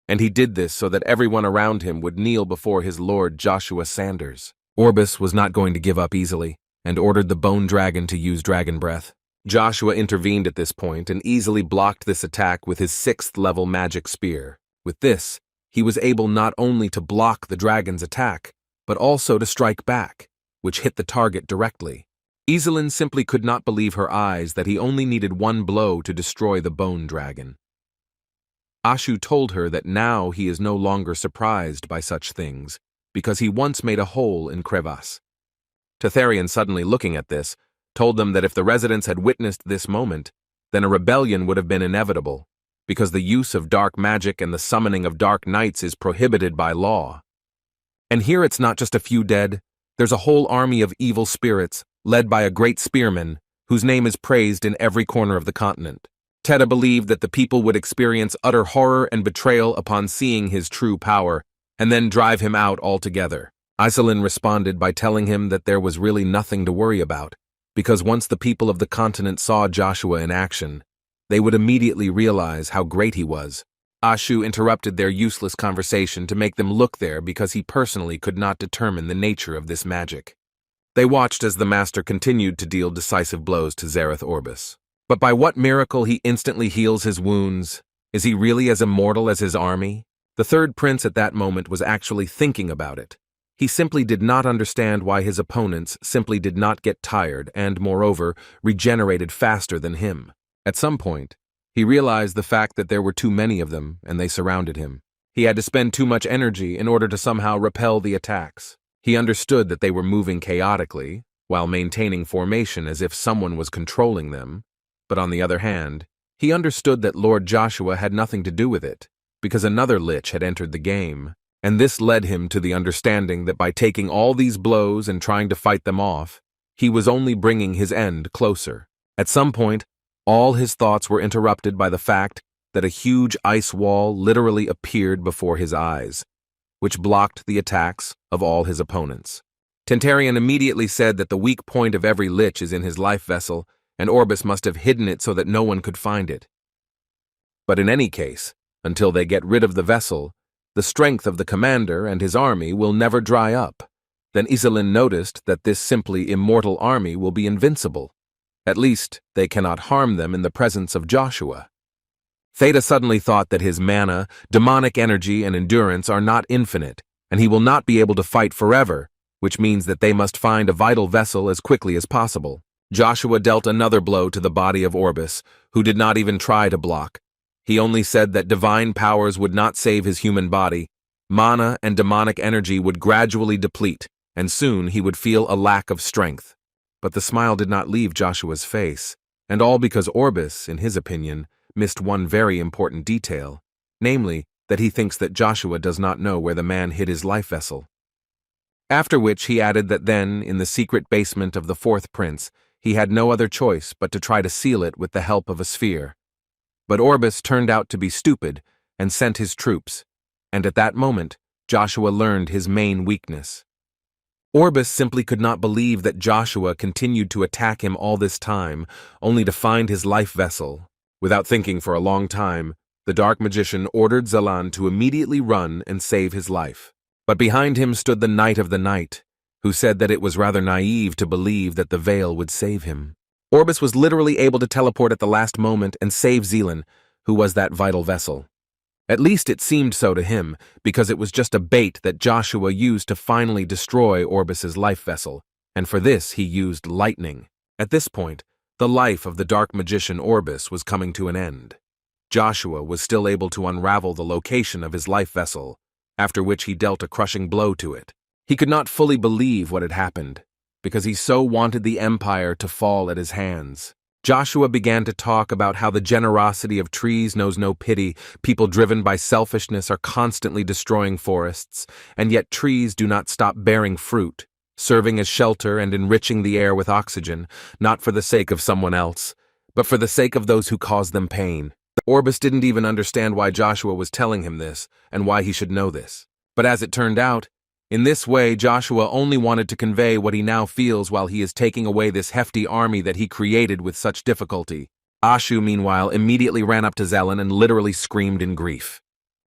And he did this so that everyone around him would kneel before his lord Joshua Sanders. Orbis was not going to give up easily, and ordered the bone dragon to use dragon breath. Joshua intervened at this point and easily blocked this attack with his 6th level magic spear. With this, he was able not only to block the dragon's attack, but also to strike back, which hit the target directly. Iselin simply could not believe her eyes that he only needed one blow to destroy the bone dragon. Ashu told her that now he is no longer surprised by such things, because he once made a hole in Crevasse. Tetherian, suddenly looking at this, told them that if the residents had witnessed this moment, then a rebellion would have been inevitable, because the use of dark magic and the summoning of dark knights is prohibited by law. And here it's not just a few dead, there's a whole army of evil spirits, led by a great spearman, whose name is praised in every corner of the continent. Teta believed that the people would experience utter horror and betrayal upon seeing his true power, and then drive him out altogether. Iselin responded by telling him that there was really nothing to worry about, because once the people of the continent saw Joshua in action, they would immediately realize how great he was. Ashu interrupted their useless conversation to make them look there because he personally could not determine the nature of this magic. They watched as the master continued to deal decisive blows to Zareth Orbis. But by what miracle he instantly heals his wounds? Is he really as immortal as his army? The third prince at that moment was actually thinking about it. He simply did not understand why his opponents simply did not get tired and, moreover, regenerated faster than him. At some point, he realized the fact that there were too many of them and they surrounded him. He had to spend too much energy in order to somehow repel the attacks. He understood that they were moving chaotically, while maintaining formation as if someone was controlling them, but on the other hand, he understood that Lord Joshua had nothing to do with it, because another lich had entered the game, and this led him to the understanding that by taking all these blows and trying to fight them off, he was only bringing his end closer. At some point, all his thoughts were interrupted by the fact that a huge ice wall literally appeared before his eyes, which blocked the attacks of all his opponents. Tentarian immediately said that the weak point of every lich is in his life vessel, and Orbis must have hidden it so that no one could find it. But in any case, until they get rid of the vessel, the strength of the commander and his army will never dry up. Then Iselin noticed that this simply immortal army will be invincible. At least, they cannot harm them in the presence of Joshua. Theta suddenly thought that his mana, demonic energy, and endurance are not infinite, and he will not be able to fight forever, which means that they must find a vital vessel as quickly as possible. Joshua dealt another blow to the body of Orbis, who did not even try to block. He only said that divine powers would not save his human body. Mana and demonic energy would gradually deplete, and soon he would feel a lack of strength. But the smile did not leave Joshua's face, and all because Orbis, in his opinion, missed one very important detail, namely, that he thinks that Joshua does not know where the man hid his life vessel. After which he added that then, in the secret basement of the fourth prince, he had no other choice but to try to seal it with the help of a sphere. But Orbis turned out to be stupid and sent his troops, and at that moment, Joshua learned his main weakness. Orbis simply could not believe that Joshua continued to attack him all this time, only to find his life vessel. Without thinking for a long time, the dark magician ordered Zalan to immediately run and save his life. But behind him stood the Knight of the Night, who said that it was rather naive to believe that the veil would save him. Orbis was literally able to teleport at the last moment and save Zealand, who was that vital vessel. At least it seemed so to him, because it was just a bait that Joshua used to finally destroy Orbis's life vessel, and for this he used lightning. At this point, the life of the dark magician Orbis was coming to an end. Joshua was still able to unravel the location of his life vessel, after which he dealt a crushing blow to it. He could not fully believe what had happened, because he so wanted the empire to fall at his hands. Joshua began to talk about how the generosity of trees knows no pity, people driven by selfishness are constantly destroying forests, and yet trees do not stop bearing fruit, serving as shelter and enriching the air with oxygen, not for the sake of someone else, but for the sake of those who cause them pain. Orbis didn't even understand why Joshua was telling him this, and why he should know this. But as it turned out, in this way Joshua only wanted to convey what he now feels while he is taking away this hefty army that he created with such difficulty. Ashu, meanwhile, immediately ran up to Zelen and literally screamed in grief.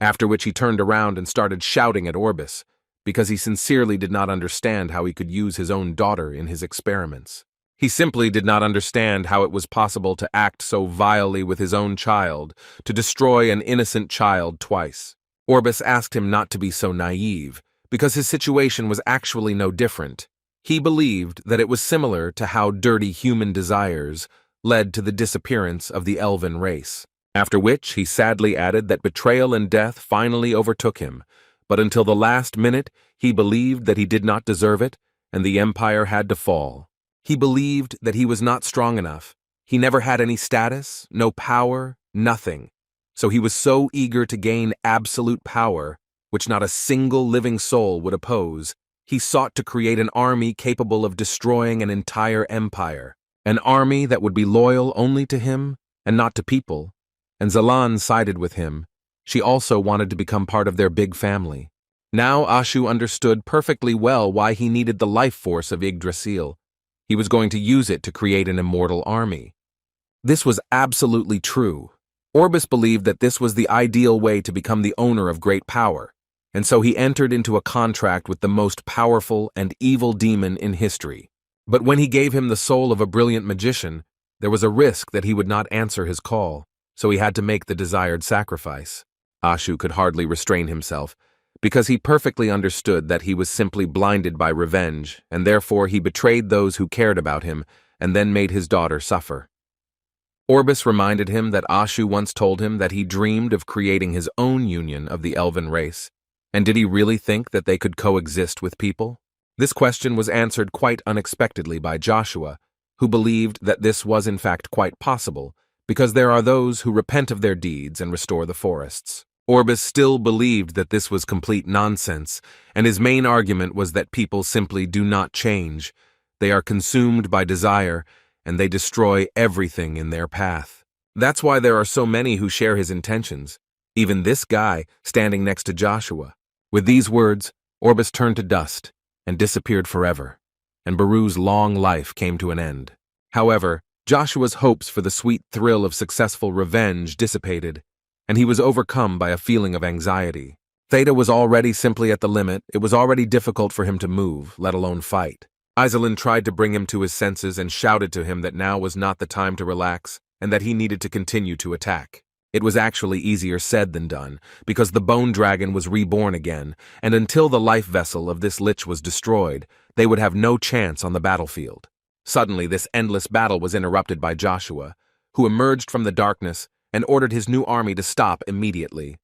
After which he turned around and started shouting at Orbis, because he sincerely did not understand how he could use his own daughter in his experiments. He simply did not understand how it was possible to act so vilely with his own child, to destroy an innocent child twice. Orbis asked him not to be so naive, because his situation was actually no different. He believed that it was similar to how dirty human desires led to the disappearance of the elven race. After which he sadly added that betrayal and death finally overtook him, but until the last minute he believed that he did not deserve it, and the empire had to fall. He believed that he was not strong enough. He never had any status, no power, nothing. So he was so eager to gain absolute power, which not a single living soul would oppose. He sought to create an army capable of destroying an entire empire, an army that would be loyal only to him and not to people. And Zalan sided with him. She also wanted to become part of their big family. Now Ashu understood perfectly well why he needed the life force of Yggdrasil. He was going to use it to create an immortal army. This was absolutely true. Orbis believed that this was the ideal way to become the owner of great power, and so he entered into a contract with the most powerful and evil demon in history. But when he gave him the soul of a brilliant magician, there was a risk that he would not answer his call, so he had to make the desired sacrifice. Ashu could hardly restrain himself, because he perfectly understood that he was simply blinded by revenge, and therefore he betrayed those who cared about him, and then made his daughter suffer. Orbis reminded him that Ashu once told him that he dreamed of creating his own union of the elven race, and did he really think that they could coexist with people? This question was answered quite unexpectedly by Joshua, who believed that this was in fact quite possible, because there are those who repent of their deeds and restore the forests. Orbis still believed that this was complete nonsense, and his main argument was that people simply do not change. They are consumed by desire, and they destroy everything in their path. That's why there are so many who share his intentions, even this guy standing next to Joshua. With these words, Orbis turned to dust and disappeared forever, and Baru's long life came to an end. However, Joshua's hopes for the sweet thrill of successful revenge dissipated, and he was overcome by a feeling of anxiety. Theta was already simply at the limit. It was already difficult for him to move, let alone fight. Aizelin tried to bring him to his senses and shouted to him that now was not the time to relax and that he needed to continue to attack. It was actually easier said than done, because the bone dragon was reborn again, and until the life vessel of this lich was destroyed, they would have no chance on the battlefield. Suddenly, this endless battle was interrupted by Joshua, who emerged from the darkness and ordered his new army to stop immediately.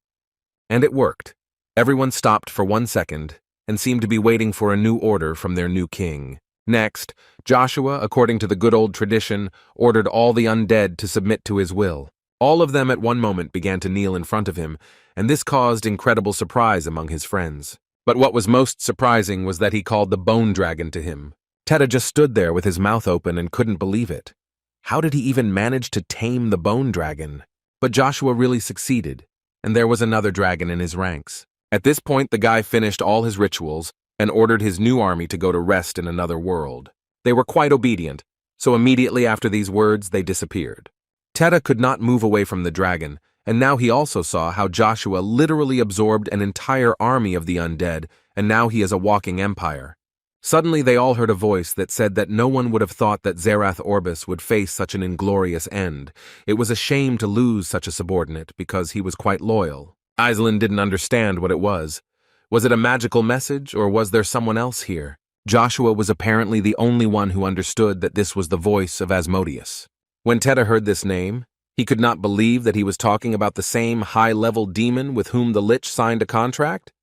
And it worked. Everyone stopped for 1 second and seemed to be waiting for a new order from their new king. Next, Joshua, according to the good old tradition, ordered all the undead to submit to his will. All of them at one moment began to kneel in front of him, and this caused incredible surprise among his friends. But what was most surprising was that he called the bone dragon to him. Teta just stood there with his mouth open and couldn't believe it. How did he even manage to tame the bone dragon? But Joshua really succeeded, and there was another dragon in his ranks. At this point, the guy finished all his rituals and ordered his new army to go to rest in another world. They were quite obedient, so immediately after these words, they disappeared. Teta could not move away from the dragon, and now he also saw how Joshua literally absorbed an entire army of the undead, and now he is a walking empire. Suddenly they all heard a voice that said that no one would have thought that Zerath Orbis would face such an inglorious end. It was a shame to lose such a subordinate because he was quite loyal. Aizelin didn't understand what it was. Was it a magical message, or was there someone else here? Joshua was apparently the only one who understood that this was the voice of Asmodeus. When Teta heard this name, he could not believe that he was talking about the same high-level demon with whom the Lich signed a contract.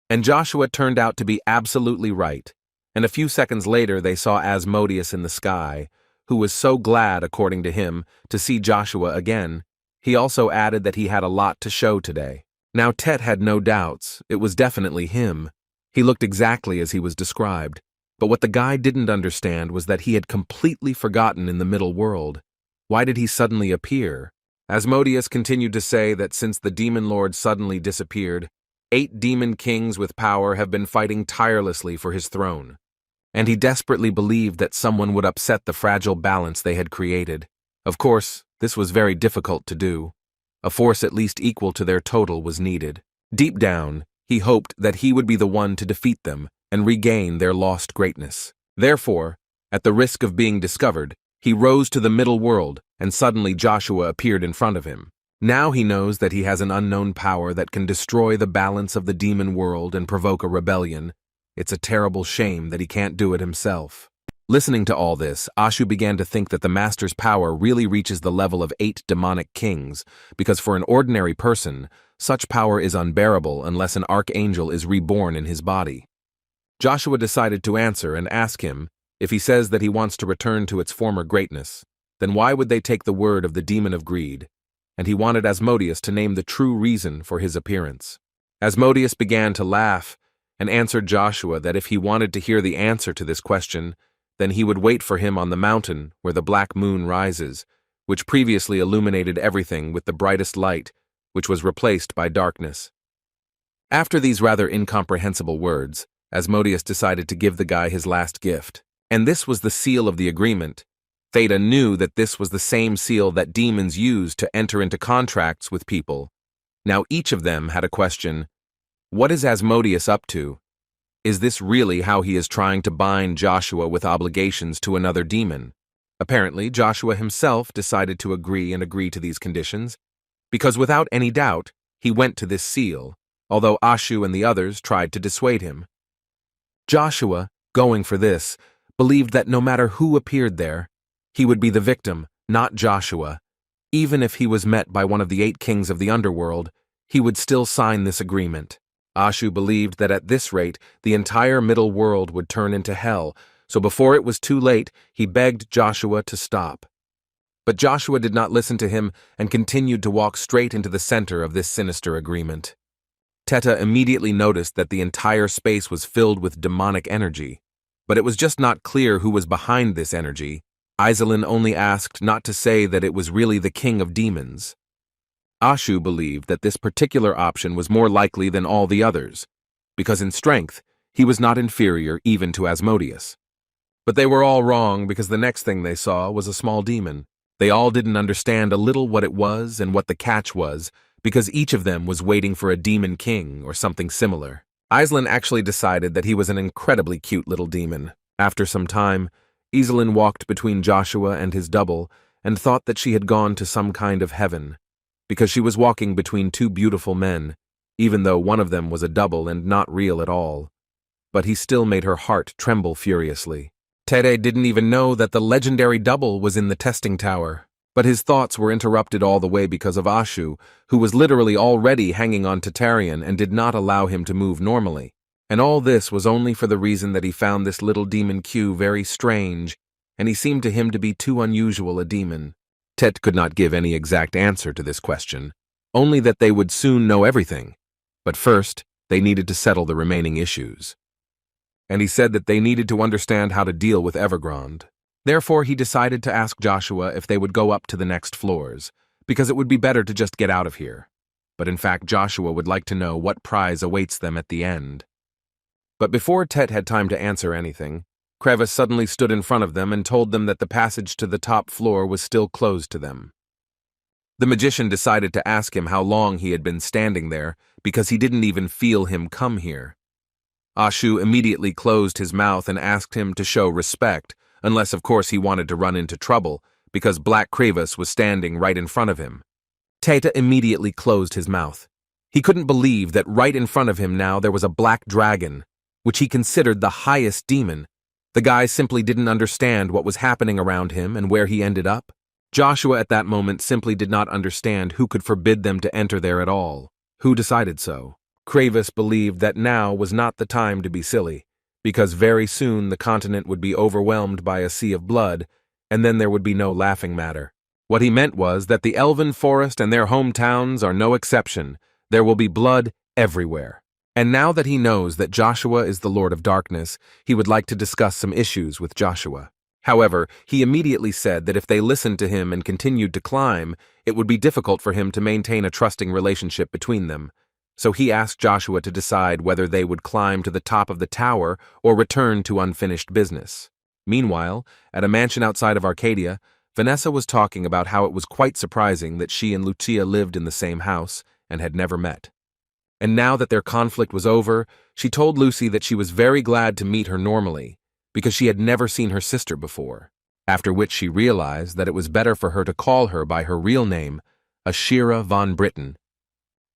And Joshua turned out to be absolutely right, and a few seconds later they saw Asmodeus in the sky, who was so glad, according to him, to see Joshua again. He also added that he had a lot to show today. Now Tet had no doubts, it was definitely him. He looked exactly as he was described. But what the guy didn't understand was that he had completely forgotten in the middle world. Why did he suddenly appear? Asmodeus continued to say that since the demon lord suddenly disappeared, 8 demon kings with power have been fighting tirelessly for his throne. And he desperately believed that someone would upset the fragile balance they had created. Of course, this was very difficult to do. A force at least equal to their total was needed. Deep down, he hoped that he would be the one to defeat them and regain their lost greatness. Therefore, at the risk of being discovered, he rose to the middle world, and suddenly Joshua appeared in front of him. Now he knows that he has an unknown power that can destroy the balance of the demon world and provoke a rebellion. It's a terrible shame that he can't do it himself. Listening to all this, Ashu began to think that the Master's power really reaches the level of 8 demonic kings, because for an ordinary person, such power is unbearable unless an archangel is reborn in his body. Joshua decided to answer and ask him, if he says that he wants to return to its former greatness, then why would they take the word of the demon of greed? And he wanted Asmodeus to name the true reason for his appearance. Asmodeus began to laugh and answered Joshua that if he wanted to hear the answer to this question, then he would wait for him on the mountain where the black moon rises, which previously illuminated everything with the brightest light, which was replaced by darkness. After these rather incomprehensible words, Asmodeus decided to give the guy his last gift. And this was the seal of the agreement. Theta knew that this was the same seal that demons use to enter into contracts with people. Now each of them had a question. What is Asmodeus up to? Is this really how he is trying to bind Joshua with obligations to another demon? Apparently, Joshua himself decided to agree to these conditions, because without any doubt, he went to this seal, although Ashu and the others tried to dissuade him. Joshua, going for this, believed that no matter who appeared there, he would be the victim, not Joshua. Even if he was met by one of the 8 kings of the underworld, he would still sign this agreement. Ashu believed that at this rate, the entire middle world would turn into hell, so before it was too late, he begged Joshua to stop. But Joshua did not listen to him and continued to walk straight into the center of this sinister agreement. Teta immediately noticed that the entire space was filled with demonic energy. But it was just not clear who was behind this energy. Aizelin only asked not to say that it was really the king of demons. Ashu believed that this particular option was more likely than all the others, because in strength, he was not inferior even to Asmodeus. But they were all wrong because the next thing they saw was a small demon. They all didn't understand a little what it was and what the catch was, because each of them was waiting for a demon king or something similar. Aizelin actually decided that he was an incredibly cute little demon. After some time, Ezelin walked between Joshua and his double and thought that she had gone to some kind of heaven, because she was walking between two beautiful men, even though one of them was a double and not real at all. But he still made her heart tremble furiously. Tere didn't even know that the legendary double was in the testing tower, but his thoughts were interrupted all the way because of Ashu, who was literally already hanging on to Tarion and did not allow him to move normally. And all this was only for the reason that he found this little demon Q very strange, and he seemed to him to be too unusual a demon. Tet could not give any exact answer to this question, only that they would soon know everything. But first, they needed to settle the remaining issues. And he said that they needed to understand how to deal with Evergrande. Therefore, he decided to ask Joshua if they would go up to the next floors, because it would be better to just get out of here. But in fact, Joshua would like to know what prize awaits them at the end. But before Tet had time to answer anything, Crevice suddenly stood in front of them and told them that the passage to the top floor was still closed to them. The magician decided to ask him how long he had been standing there, because he didn't even feel him come here. Ashu immediately closed his mouth and asked him to show respect, unless of course he wanted to run into trouble, because Black Crevice was standing right in front of him. Teta immediately closed his mouth. He couldn't believe that right in front of him now there was a black dragon, which he considered the highest demon. The guy simply didn't understand what was happening around him and where he ended up. Joshua at that moment simply did not understand who could forbid them to enter there at all. Who decided so? Crevice believed that now was not the time to be silly, because very soon the continent would be overwhelmed by a sea of blood, and then there would be no laughing matter. What he meant was that the Elven Forest and their hometowns are no exception. There will be blood everywhere. And now that he knows that Joshua is the Lord of Darkness, he would like to discuss some issues with Joshua. However, he immediately said that if they listened to him and continued to climb, it would be difficult for him to maintain a trusting relationship between them. So he asked Joshua to decide whether they would climb to the top of the tower or return to unfinished business. Meanwhile, at a mansion outside of Arcadia, Vanessa was talking about how it was quite surprising that she and Lucia lived in the same house and had never met. And now that their conflict was over, she told Lucy that she was very glad to meet her normally, because she had never seen her sister before, after which she realized that it was better for her to call her by her real name, Ashira von Britten.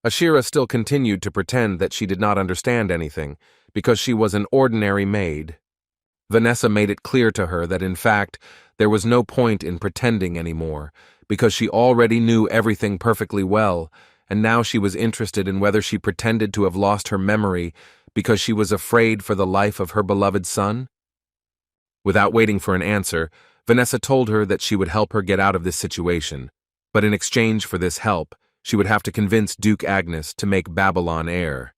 Ashira still continued to pretend that she did not understand anything, because she was an ordinary maid. Vanessa made it clear to her that in fact, there was no point in pretending anymore, because she already knew everything perfectly well, and now she was interested in whether she pretended to have lost her memory because she was afraid for the life of her beloved son. Without waiting for an answer, Vanessa told her that she would help her get out of this situation, but in exchange for this help, she would have to convince Duke Agnes to make Babylon heir.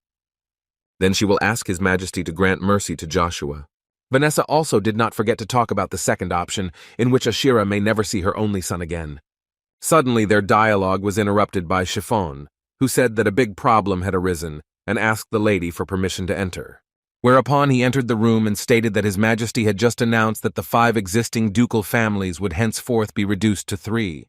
Then she will ask His Majesty to grant mercy to Joshua. Vanessa also did not forget to talk about the second option, in which Ashira may never see her only son again. Suddenly their dialogue was interrupted by Chiffon, who said that a big problem had arisen and asked the lady for permission to enter. Whereupon he entered the room and stated that His Majesty had just announced that the 5 existing ducal families would henceforth be reduced to 3.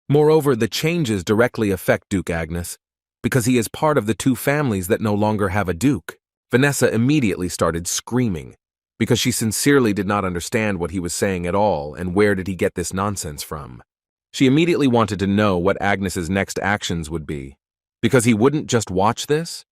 Moreover, the changes directly affect Duke Agnes, because he is part of the 2 families that no longer have a duke. Vanessa immediately started screaming, because she sincerely did not understand what he was saying at all and where did he get this nonsense from. She immediately wanted to know what Agnes's next actions would be, because he wouldn't just watch this.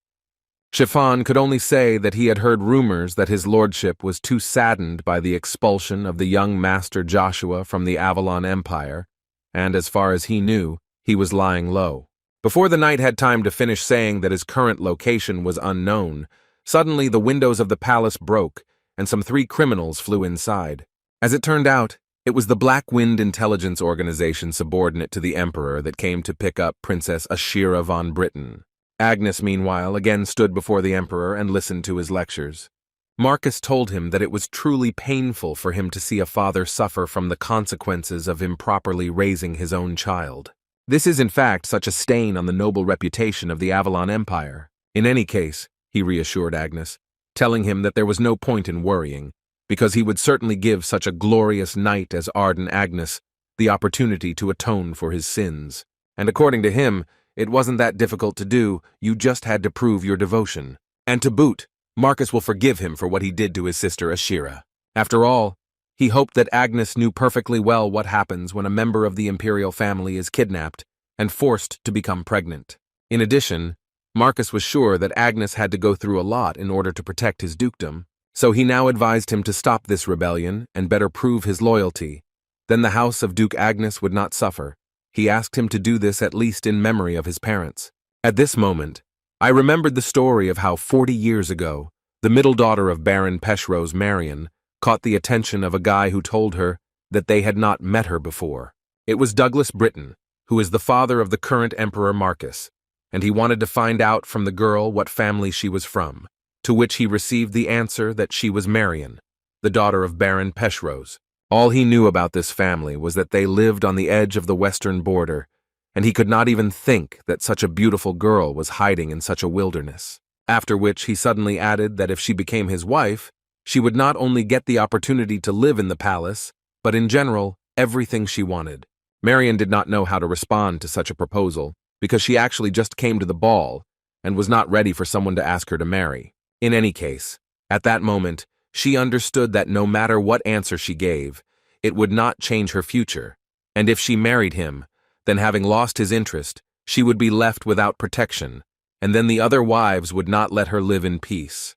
Chiffon could only say that he had heard rumors that his lordship was too saddened by the expulsion of the young master Joshua from the Avalon Empire, and as far as he knew, he was lying low. Before the knight had time to finish saying that his current location was unknown, suddenly the windows of the palace broke, and some 3 criminals flew inside. As it turned out, it was the Black Wind intelligence organization subordinate to the Emperor that came to pick up Princess Ashira von Britten. Agnes, meanwhile, again stood before the Emperor and listened to his lectures. Marcus told him that it was truly painful for him to see a father suffer from the consequences of improperly raising his own child. This is in fact such a stain on the noble reputation of the Avalon Empire. In any case, he reassured Agnes, telling him that there was no point in worrying, because he would certainly give such a glorious knight as Arden Agnes the opportunity to atone for his sins. And according to him, it wasn't that difficult to do, you just had to prove your devotion. And to boot, Marcus will forgive him for what he did to his sister Ashira. After all, he hoped that Agnes knew perfectly well what happens when a member of the imperial family is kidnapped and forced to become pregnant. In addition, Marcus was sure that Agnes had to go through a lot in order to protect his dukedom, so he now advised him to stop this rebellion and better prove his loyalty. Then the house of Duke Agnes would not suffer. He asked him to do this at least in memory of his parents. At this moment, I remembered the story of how 40 years ago, the middle daughter of Baron Peshrose, Marion, caught the attention of a guy who told her that they had not met her before. It was Douglas Britton, who is the father of the current Emperor Marcus, and he wanted to find out from the girl what family she was from, to which he received the answer that she was Marion, the daughter of Baron Peshrose. All he knew about this family was that they lived on the edge of the western border, and he could not even think that such a beautiful girl was hiding in such a wilderness. After which he suddenly added that if she became his wife, she would not only get the opportunity to live in the palace, but in general, everything she wanted. Marion did not know how to respond to such a proposal, because she actually just came to the ball and was not ready for someone to ask her to marry. In any case, at that moment, she understood that no matter what answer she gave, it would not change her future, and if she married him, then having lost his interest, she would be left without protection, and then the other wives would not let her live in peace.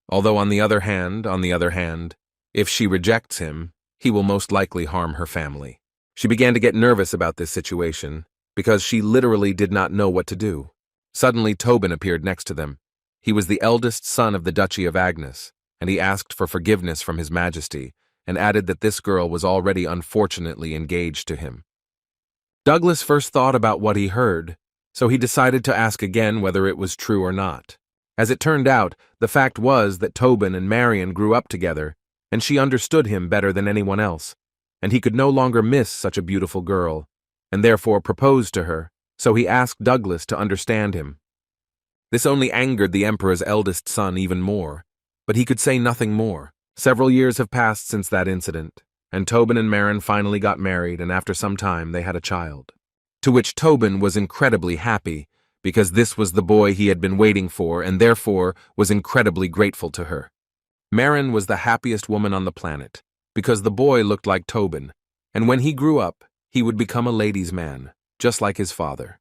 Although on the other hand, if she rejects him, he will most likely harm her family. She began to get nervous about this situation, because she literally did not know what to do. Suddenly Tobin appeared next to them. He was the eldest son of the Duchy of Agnes, and he asked for forgiveness from His Majesty, and added that this girl was already unfortunately engaged to him. Douglas first thought about what he heard, so he decided to ask again whether it was true or not. As it turned out, the fact was that Tobin and Marion grew up together, and she understood him better than anyone else, and he could no longer miss such a beautiful girl, and therefore proposed to her, so he asked Douglas to understand him. This only angered the Emperor's eldest son even more, but he could say nothing more. Several years have passed since that incident, and Tobin and Marion finally got married, and after some time they had a child. To which Tobin was incredibly happy, because this was the boy he had been waiting for and therefore was incredibly grateful to her. Marion was the happiest woman on the planet, because the boy looked like Tobin, and when he grew up, he would become a ladies' man, just like his father.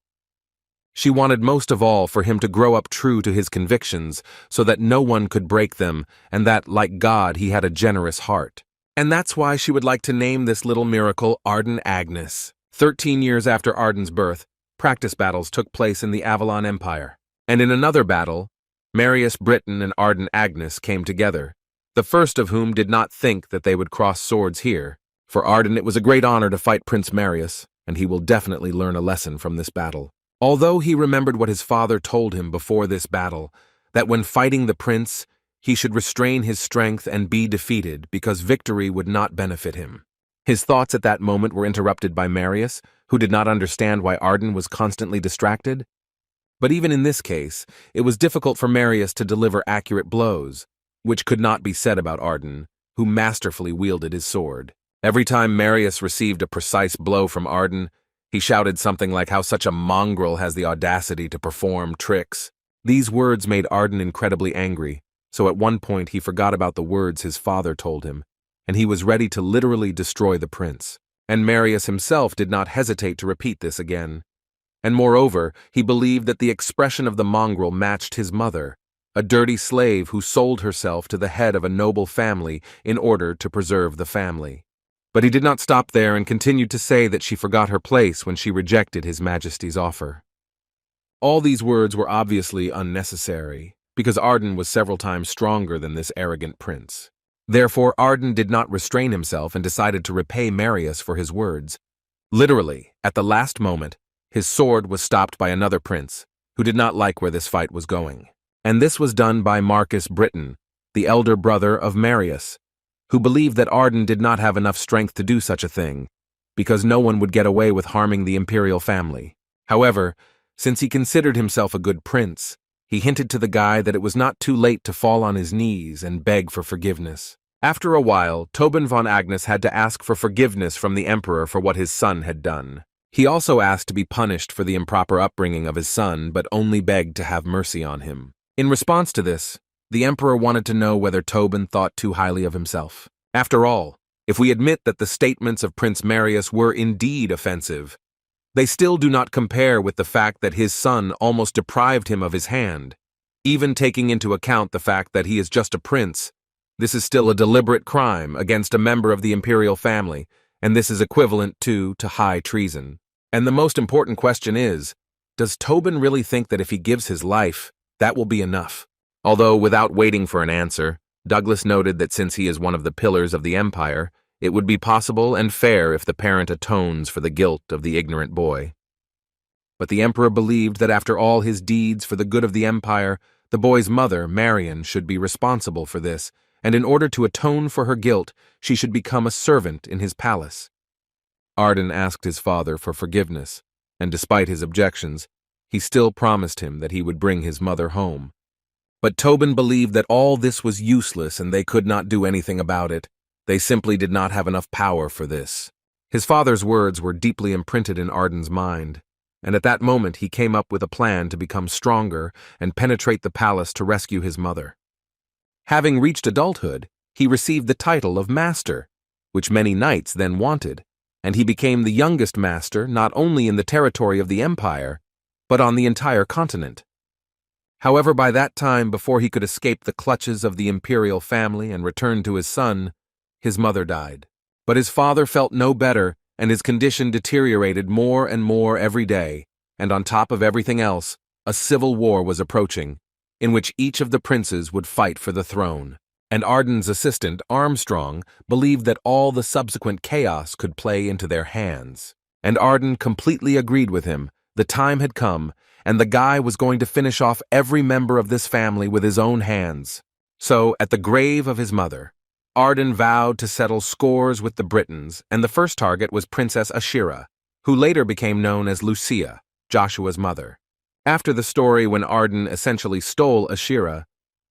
She wanted most of all for him to grow up true to his convictions so that no one could break them, and that, like God, he had a generous heart. And that's why she would like to name this little miracle Arden Agnes. 13 years after Arden's birth, practice battles took place in the Avalon Empire, and in another battle, Marius Britton and Arden Agnes came together, the first of whom did not think that they would cross swords here. For Arden it was a great honor to fight Prince Marius, and he will definitely learn a lesson from this battle. Although he remembered what his father told him before this battle, that when fighting the prince, he should restrain his strength and be defeated because victory would not benefit him. His thoughts at that moment were interrupted by Marius, who did not understand why Arden was constantly distracted. But even in this case, it was difficult for Marius to deliver accurate blows, which could not be said about Arden, who masterfully wielded his sword. Every time Marius received a precise blow from Arden, he shouted something like how such a mongrel has the audacity to perform tricks. These words made Arden incredibly angry, so at one point he forgot about the words his father told him, and he was ready to literally destroy the prince. And Marius himself did not hesitate to repeat this again. And moreover, he believed that the expression of the mongrel matched his mother, a dirty slave who sold herself to the head of a noble family in order to preserve the family. But he did not stop there and continued to say that she forgot her place when she rejected His Majesty's offer. All these words were obviously unnecessary, because Arden was several times stronger than this arrogant prince. Therefore, Arden did not restrain himself and decided to repay Marius for his words. Literally, at the last moment, his sword was stopped by another prince, who did not like where this fight was going. And this was done by Marcus Britton, the elder brother of Marius, who believed that Arden did not have enough strength to do such a thing, because no one would get away with harming the imperial family. However, since he considered himself a good prince, he hinted to the guy that it was not too late to fall on his knees and beg for forgiveness. After a while, Tobin von Agnes had to ask for forgiveness from the emperor for what his son had done. He also asked to be punished for the improper upbringing of his son, but only begged to have mercy on him. In response to this, the emperor wanted to know whether Tobin thought too highly of himself. After all, if we admit that the statements of Prince Marius were indeed offensive, they still do not compare with the fact that his son almost deprived him of his hand. Even taking into account the fact that he is just a prince, this is still a deliberate crime against a member of the imperial family, and this is equivalent to high treason. And the most important question is, does Tobin really think that if he gives his life, that will be enough? Although, without waiting for an answer, Douglas noted that since he is one of the pillars of the empire, it would be possible and fair if the parent atones for the guilt of the ignorant boy. But the emperor believed that after all his deeds for the good of the empire, the boy's mother, Marion, should be responsible for this, and in order to atone for her guilt, she should become a servant in his palace. Arden asked his father for forgiveness, and despite his objections, he still promised him that he would bring his mother home. But Tobin believed that all this was useless and they could not do anything about it. They simply did not have enough power for this. His father's words were deeply imprinted in Arden's mind, and at that moment he came up with a plan to become stronger and penetrate the palace to rescue his mother. Having reached adulthood, he received the title of Master, which many knights then wanted, and he became the youngest master not only in the territory of the empire, but on the entire continent. However, by that time, before he could escape the clutches of the imperial family and return to his son, his mother died. But his father felt no better, and his condition deteriorated more and more every day, and on top of everything else, a civil war was approaching, in which each of the princes would fight for the throne. And Arden's assistant, Armstrong, believed that all the subsequent chaos could play into their hands. And Arden completely agreed with him. The time had come, and the guy was going to finish off every member of this family with his own hands. So, at the grave of his mother, Arden vowed to settle scores with the Britons, and the first target was Princess Ashira, who later became known as Lucia, Joshua's mother. After the story when Arden essentially stole Ashira,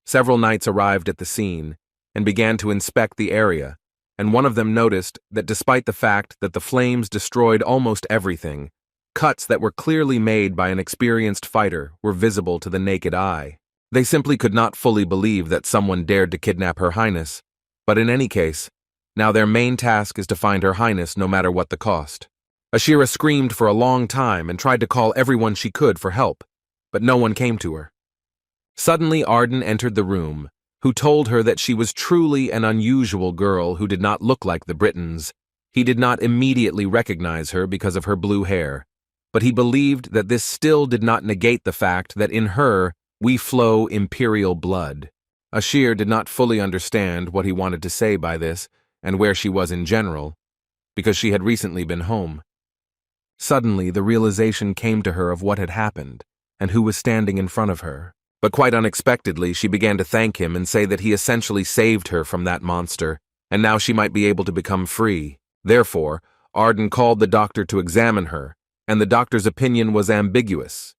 several knights arrived at the scene and began to inspect the area, and one of them noticed that despite the fact that the flames destroyed almost everything, cuts that were clearly made by an experienced fighter were visible to the naked eye. They simply could not fully believe that someone dared to kidnap Her Highness, but in any case, now their main task is to find Her Highness no matter what the cost. Ashira screamed for a long time and tried to call everyone she could for help, but no one came to her. Suddenly Arden entered the room, who told her that she was truly an unusual girl who did not look like the Britons. He did not immediately recognize her because of her blue hair, but he believed that this still did not negate the fact that in her we flow imperial blood. Ashir did not fully understand what he wanted to say by this and where she was in general, because she had recently been home. Suddenly the realization came to her of what had happened and who was standing in front of her. But quite unexpectedly, she began to thank him and say that he essentially saved her from that monster, and now she might be able to become free. Therefore, Arden called the doctor to examine her, and the doctor's opinion was ambiguous.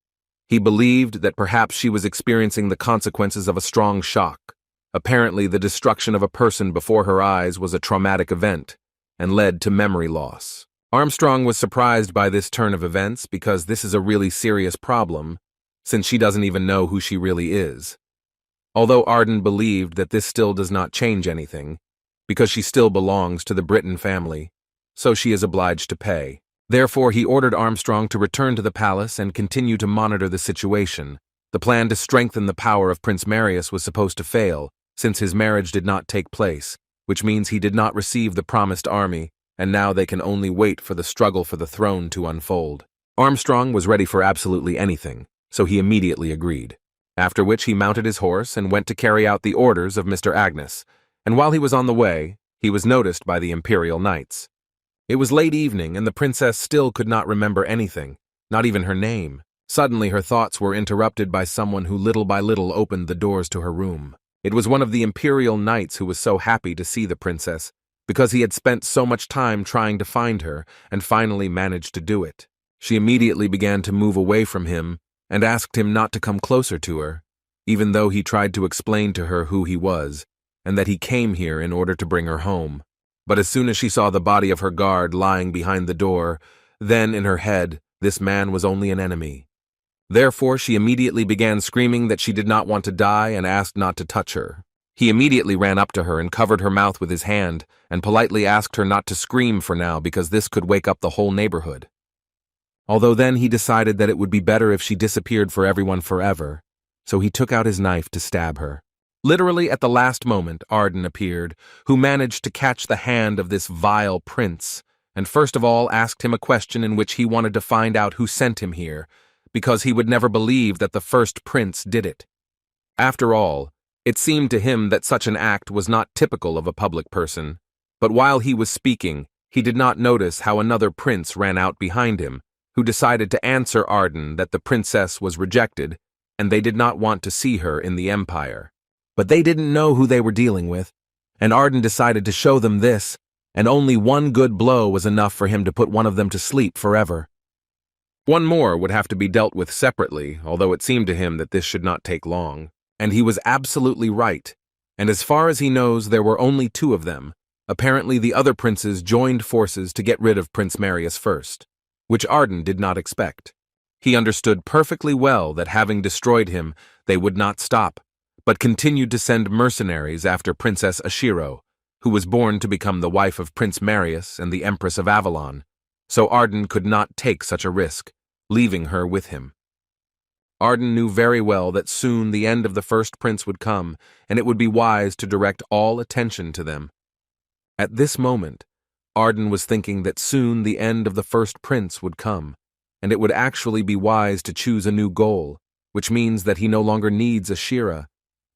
He believed that perhaps she was experiencing the consequences of a strong shock. Apparently, the destruction of a person before her eyes was a traumatic event, and led to memory loss. Armstrong was surprised by this turn of events because this is a really serious problem, since she doesn't even know who she really is. Although Arden believed that this still does not change anything, because she still belongs to the Briton family, so she is obliged to pay. Therefore, he ordered Armstrong to return to the palace and continue to monitor the situation. The plan to strengthen the power of Prince Marius was supposed to fail, since his marriage did not take place, which means he did not receive the promised army, and now they can only wait for the struggle for the throne to unfold. Armstrong was ready for absolutely anything, so he immediately agreed, after which he mounted his horse and went to carry out the orders of Mr. Agnes, and while he was on the way, he was noticed by the imperial knights. It was late evening, and the princess still could not remember anything, not even her name. Suddenly her thoughts were interrupted by someone who little by little opened the doors to her room. It was one of the imperial knights who was so happy to see the princess, because he had spent so much time trying to find her and finally managed to do it. She immediately began to move away from him and asked him not to come closer to her, even though he tried to explain to her who he was, and that he came here in order to bring her home. But as soon as she saw the body of her guard lying behind the door, then in her head, this man was only an enemy. Therefore, she immediately began screaming that she did not want to die and asked not to touch her. He immediately ran up to her and covered her mouth with his hand and politely asked her not to scream for now because this could wake up the whole neighborhood. Although then he decided that it would be better if she disappeared for everyone forever, so he took out his knife to stab her. Literally at the last moment, Arden appeared, who managed to catch the hand of this vile prince, and first of all asked him a question in which he wanted to find out who sent him here, because he would never believe that the first prince did it. After all, it seemed to him that such an act was not typical of a public person, but while he was speaking, he did not notice how another prince ran out behind him, who decided to answer Arden that the princess was rejected, and they did not want to see her in the empire. But they didn't know who they were dealing with, and Arden decided to show them this, and only one good blow was enough for him to put one of them to sleep forever. One more would have to be dealt with separately, although it seemed to him that this should not take long. And he was absolutely right, and as far as he knows there were only two of them. Apparently the other princes joined forces to get rid of Prince Marius first, which Arden did not expect. He understood perfectly well that having destroyed him, they would not stop, but continued to send mercenaries after Princess Ashiro, who was born to become the wife of Prince Marius and the Empress of Avalon, so Arden could not take such a risk, leaving her with him. Arden knew very well that soon the end of the first prince would come, and it would be wise to direct all attention to them. At this moment, Arden was thinking that soon the end of the first prince would come, and it would actually be wise to choose a new goal, which means that he no longer needs Ashira,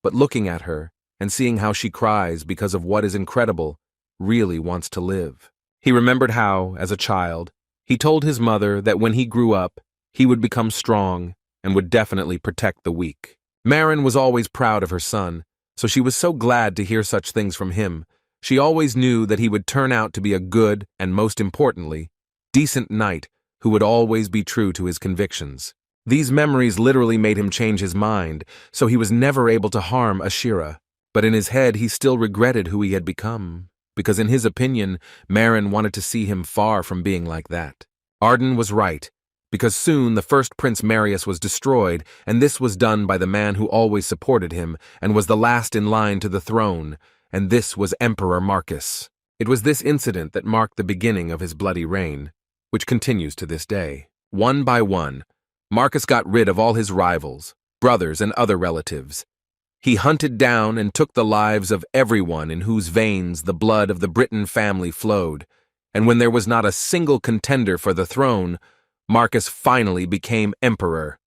but looking at her and seeing how she cries because of what is incredible, really wants to live. He remembered how, as a child, he told his mother that when he grew up, he would become strong and would definitely protect the weak. Marin was always proud of her son, so she was so glad to hear such things from him. She always knew that he would turn out to be a good and, most importantly, decent knight who would always be true to his convictions. These memories literally made him change his mind, so he was never able to harm Ashira. But in his head he still regretted who he had become, because in his opinion, Marin wanted to see him far from being like that. Arden was right, because soon the first Prince Marius was destroyed, and this was done by the man who always supported him and was the last in line to the throne, and this was Emperor Marcus. It was this incident that marked the beginning of his bloody reign, which continues to this day. One by one, Marcus got rid of all his rivals, brothers, and other relatives. He hunted down and took the lives of everyone in whose veins the blood of the Britain family flowed, and when there was not a single contender for the throne, Marcus finally became emperor,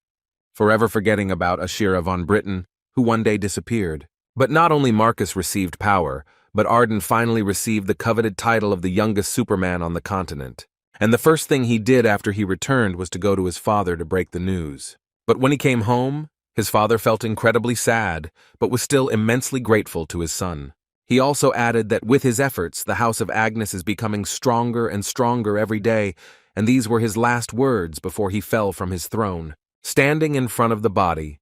forever forgetting about Ashira von Britain, who one day disappeared. But not only Marcus received power, but Arden finally received the coveted title of the youngest Superman on the continent. And the first thing he did after he returned was to go to his father to break the news. But when he came home, his father felt incredibly sad, but was still immensely grateful to his son. He also added that with his efforts, the House of Agnes is becoming stronger and stronger every day, and these were his last words before he fell from his throne. Standing in front of the body,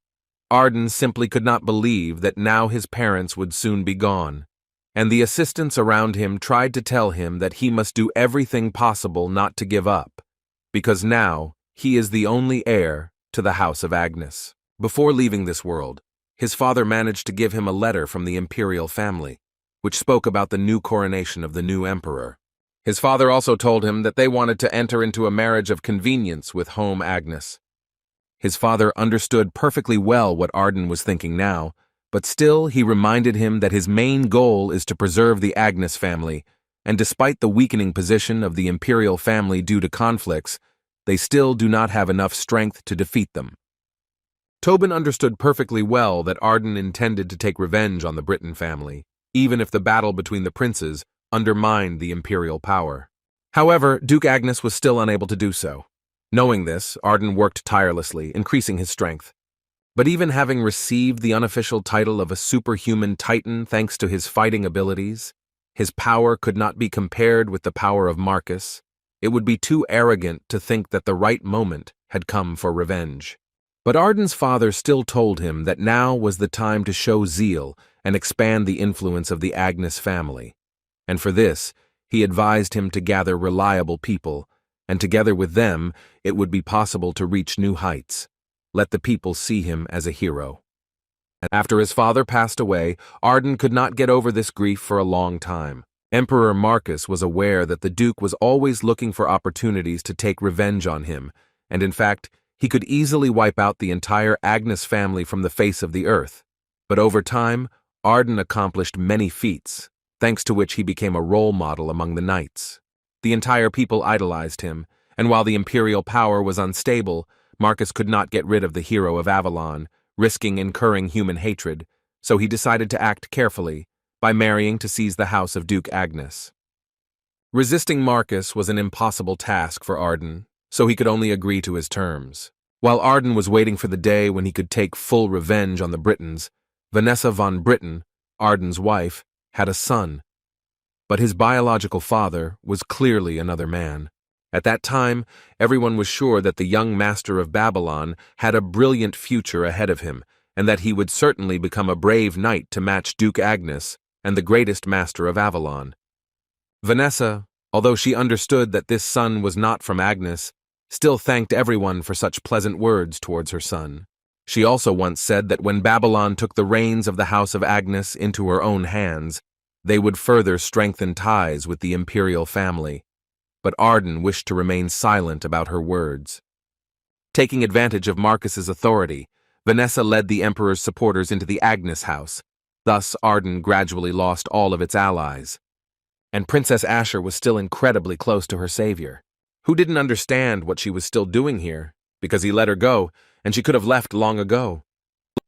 Arden simply could not believe that now his parents would soon be gone, and the assistants around him tried to tell him that he must do everything possible not to give up, because now he is the only heir to the House of Agnes. Before leaving this world, his father managed to give him a letter from the imperial family, which spoke about the new coronation of the new emperor. His father also told him that they wanted to enter into a marriage of convenience with Home Agnes. His father understood perfectly well what Arden was thinking now, but still he reminded him that his main goal is to preserve the Agnes family, and despite the weakening position of the imperial family due to conflicts, they still do not have enough strength to defeat them. Tobin understood perfectly well that Arden intended to take revenge on the Britain family, even if the battle between the princes undermined the imperial power. However, Duke Agnes was still unable to do so. Knowing this, Arden worked tirelessly, increasing his strength. But even having received the unofficial title of a superhuman titan thanks to his fighting abilities, his power could not be compared with the power of Marcus. It would be too arrogant to think that the right moment had come for revenge. But Arden's father still told him that now was the time to show zeal and expand the influence of the Agnes family. And for this, he advised him to gather reliable people, and together with them, it would be possible to reach new heights. Let the people see him as a hero. After his father passed away, Arden could not get over this grief for a long time. Emperor Marcus was aware that the Duke was always looking for opportunities to take revenge on him, and in fact, he could easily wipe out the entire Agnes family from the face of the earth. But over time, Arden accomplished many feats, thanks to which he became a role model among the knights. The entire people idolized him, and while the imperial power was unstable, Marcus could not get rid of the hero of Avalon, risking incurring human hatred, so he decided to act carefully by marrying to seize the house of Duke Agnes. Resisting Marcus was an impossible task for Arden, so he could only agree to his terms. While Arden was waiting for the day when he could take full revenge on the Britons, Vanessa von Britten, Arden's wife, had a son. But his biological father was clearly another man. At that time, everyone was sure that the young master of Babylon had a brilliant future ahead of him, and that he would certainly become a brave knight to match Duke Agnes and the greatest master of Avalon. Vanessa, although she understood that this son was not from Agnes, still thanked everyone for such pleasant words towards her son. She also once said that when Babylon took the reins of the house of Agnes into her own hands, they would further strengthen ties with the imperial family. But Arden wished to remain silent about her words. Taking advantage of Marcus's authority, Vanessa led the emperor's supporters into the Agnes house. Thus, Arden gradually lost all of its allies. And Princess Asher was still incredibly close to her savior, who didn't understand what she was still doing here, because he let her go, and she could have left long ago.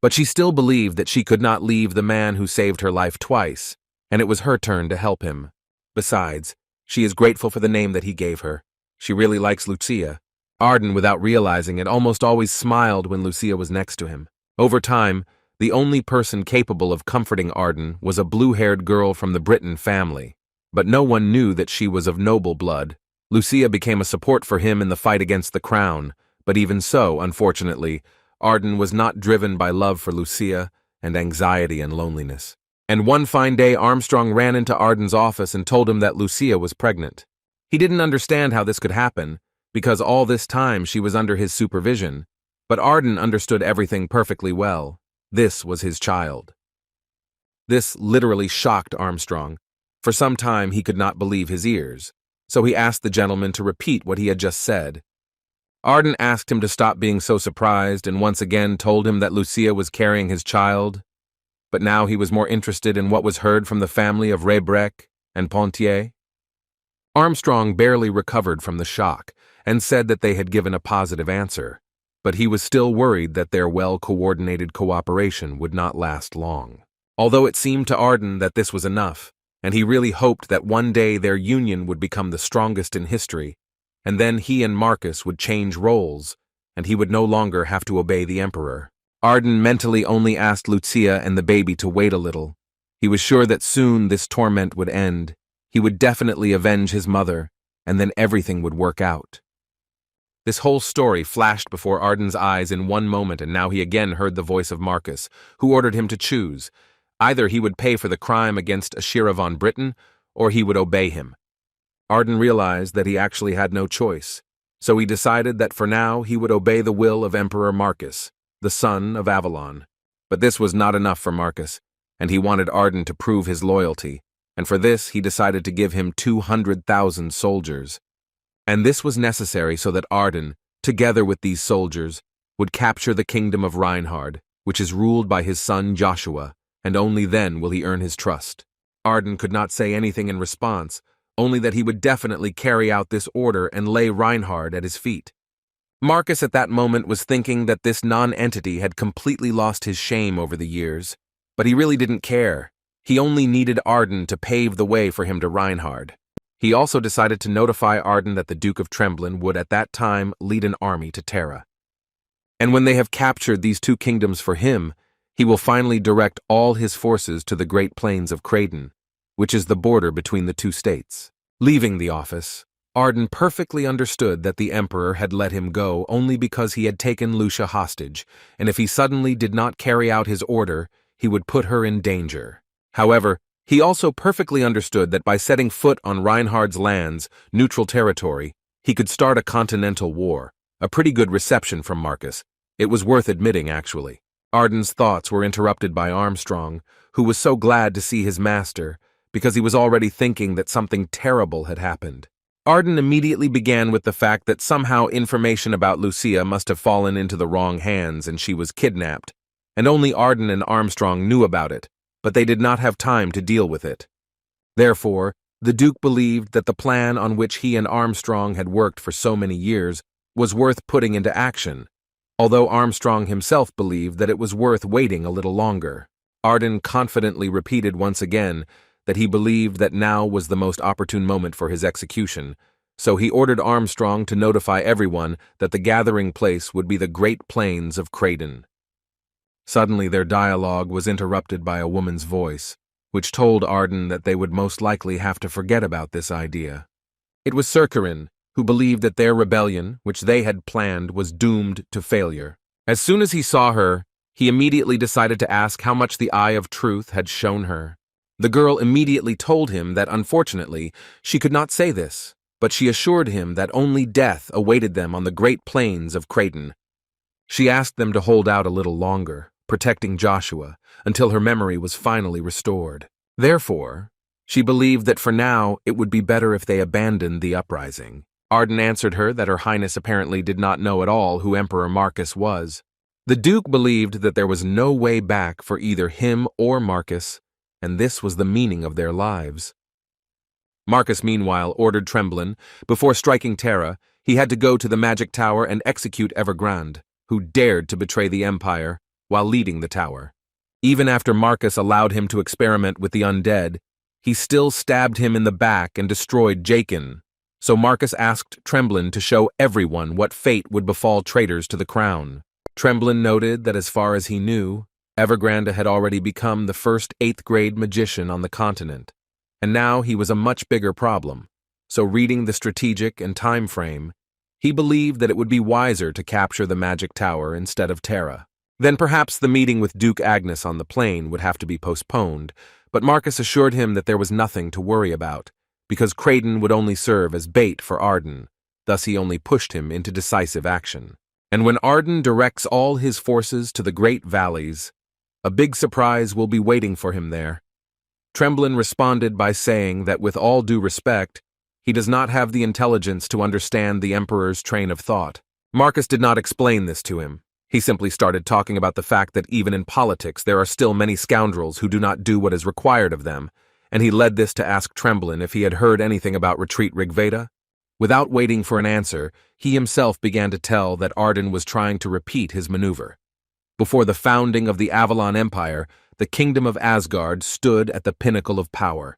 But she still believed that she could not leave the man who saved her life twice, and it was her turn to help him. Besides, she is grateful for the name that he gave her. She really likes Lucia. Arden, without realizing it, almost always smiled when Lucia was next to him. Over time, the only person capable of comforting Arden was a blue-haired girl from the Britten family. But no one knew that she was of noble blood. Lucia became a support for him in the fight against the crown, but even so, unfortunately, Arden was not driven by love for Lucia and anxiety and loneliness. And one fine day, Armstrong ran into Arden's office and told him that Lucia was pregnant. He didn't understand how this could happen, because all this time she was under his supervision, but Arden understood everything perfectly well. This was his child. This literally shocked Armstrong. For some time he could not believe his ears, so he asked the gentleman to repeat what he had just said. Arden asked him to stop being so surprised and once again told him that Lucia was carrying his child, but now he was more interested in what was heard from the family of Regressed and Pontier. Armstrong barely recovered from the shock and said that they had given a positive answer, but he was still worried that their well-coordinated cooperation would not last long. Although it seemed to Arden that this was enough, and he really hoped that one day their union would become the strongest in history, and then he and Marcus would change roles, and he would no longer have to obey the emperor. Arden mentally only asked Lucia and the baby to wait a little. He was sure that soon this torment would end. He would definitely avenge his mother, and then everything would work out. This whole story flashed before Arden's eyes in one moment, and now he again heard the voice of Marcus, who ordered him to choose. Either he would pay for the crime against Ashira von Britten, or he would obey him. Arden realized that he actually had no choice, so he decided that for now he would obey the will of Emperor Marcus, the son of Avalon. But this was not enough for Marcus, and he wanted Arden to prove his loyalty, and for this he decided to give him 200,000 soldiers. And this was necessary so that Arden, together with these soldiers, would capture the kingdom of Reinhard, which is ruled by his son Joshua, and only then will he earn his trust. Arden could not say anything in response, only that he would definitely carry out this order and lay Reinhard at his feet. Marcus at that moment was thinking that this non-entity had completely lost his shame over the years, but he really didn't care. He only needed Arden to pave the way for him to Reinhard. He also decided to notify Arden that the Duke of Tremblin would at that time lead an army to Terra. And when they have captured these two kingdoms for him, he will finally direct all his forces to the Great Plains of Creighton, which is the border between the two states. Leaving the office, Arden perfectly understood that the Emperor had let him go only because he had taken Lucia hostage, and if he suddenly did not carry out his order, he would put her in danger. However, he also perfectly understood that by setting foot on Reinhard's lands, neutral territory, he could start a continental war. A pretty good reception from Marcus. It was worth admitting, actually. Arden's thoughts were interrupted by Armstrong, who was so glad to see his master, because he was already thinking that something terrible had happened. Arden immediately began with the fact that somehow information about Lucia must have fallen into the wrong hands and she was kidnapped, and only Arden and Armstrong knew about it, but they did not have time to deal with it. Therefore, the Duke believed that the plan on which he and Armstrong had worked for so many years was worth putting into action, although Armstrong himself believed that it was worth waiting a little longer. Arden confidently repeated once again that he believed that now was the most opportune moment for his execution, so he ordered Armstrong to notify everyone that the gathering place would be the Great Plains of Creighton. Suddenly their dialogue was interrupted by a woman's voice, which told Arden that they would most likely have to forget about this idea. It was Circarin, who believed that their rebellion, which they had planned, was doomed to failure. As soon as he saw her, he immediately decided to ask how much the Eye of Truth had shown her. The girl immediately told him that, unfortunately, she could not say this, but she assured him that only death awaited them on the Great Plains of Creighton. She asked them to hold out a little longer, protecting Joshua, until her memory was finally restored. Therefore, she believed that for now it would be better if they abandoned the uprising. Arden answered her that Her Highness apparently did not know at all who Emperor Marcus was. The Duke believed that there was no way back for either him or Marcus, and this was the meaning of their lives. Marcus, meanwhile, ordered Tremblin, before striking Terra, he had to go to the magic tower and execute Evergrande, who dared to betray the Empire while leading the tower. Even after Marcus allowed him to experiment with the undead, he still stabbed him in the back and destroyed Jachin. So Marcus asked Tremblin to show everyone what fate would befall traitors to the crown. Tremblin noted that as far as he knew, Evergrande had already become the first 8th grade magician on the continent, and now he was a much bigger problem. So reading the strategic and time frame, he believed that it would be wiser to capture the magic tower instead of Terra. Then perhaps the meeting with Duke Agnes on the plain would have to be postponed, but Marcus assured him that there was nothing to worry about, because Creighton would only serve as bait for Arden, thus he only pushed him into decisive action. And when Arden directs all his forces to the Great Valleys, a big surprise will be waiting for him there. Tremblin responded by saying that with all due respect, he does not have the intelligence to understand the Emperor's train of thought. Marcus did not explain this to him. He simply started talking about the fact that even in politics there are still many scoundrels who do not do what is required of them, and he led this to ask Tremblin if he had heard anything about Retreat Rigveda. Without waiting for an answer, he himself began to tell that Arden was trying to repeat his maneuver. Before the founding of the Avalon Empire, the kingdom of Asgard stood at the pinnacle of power.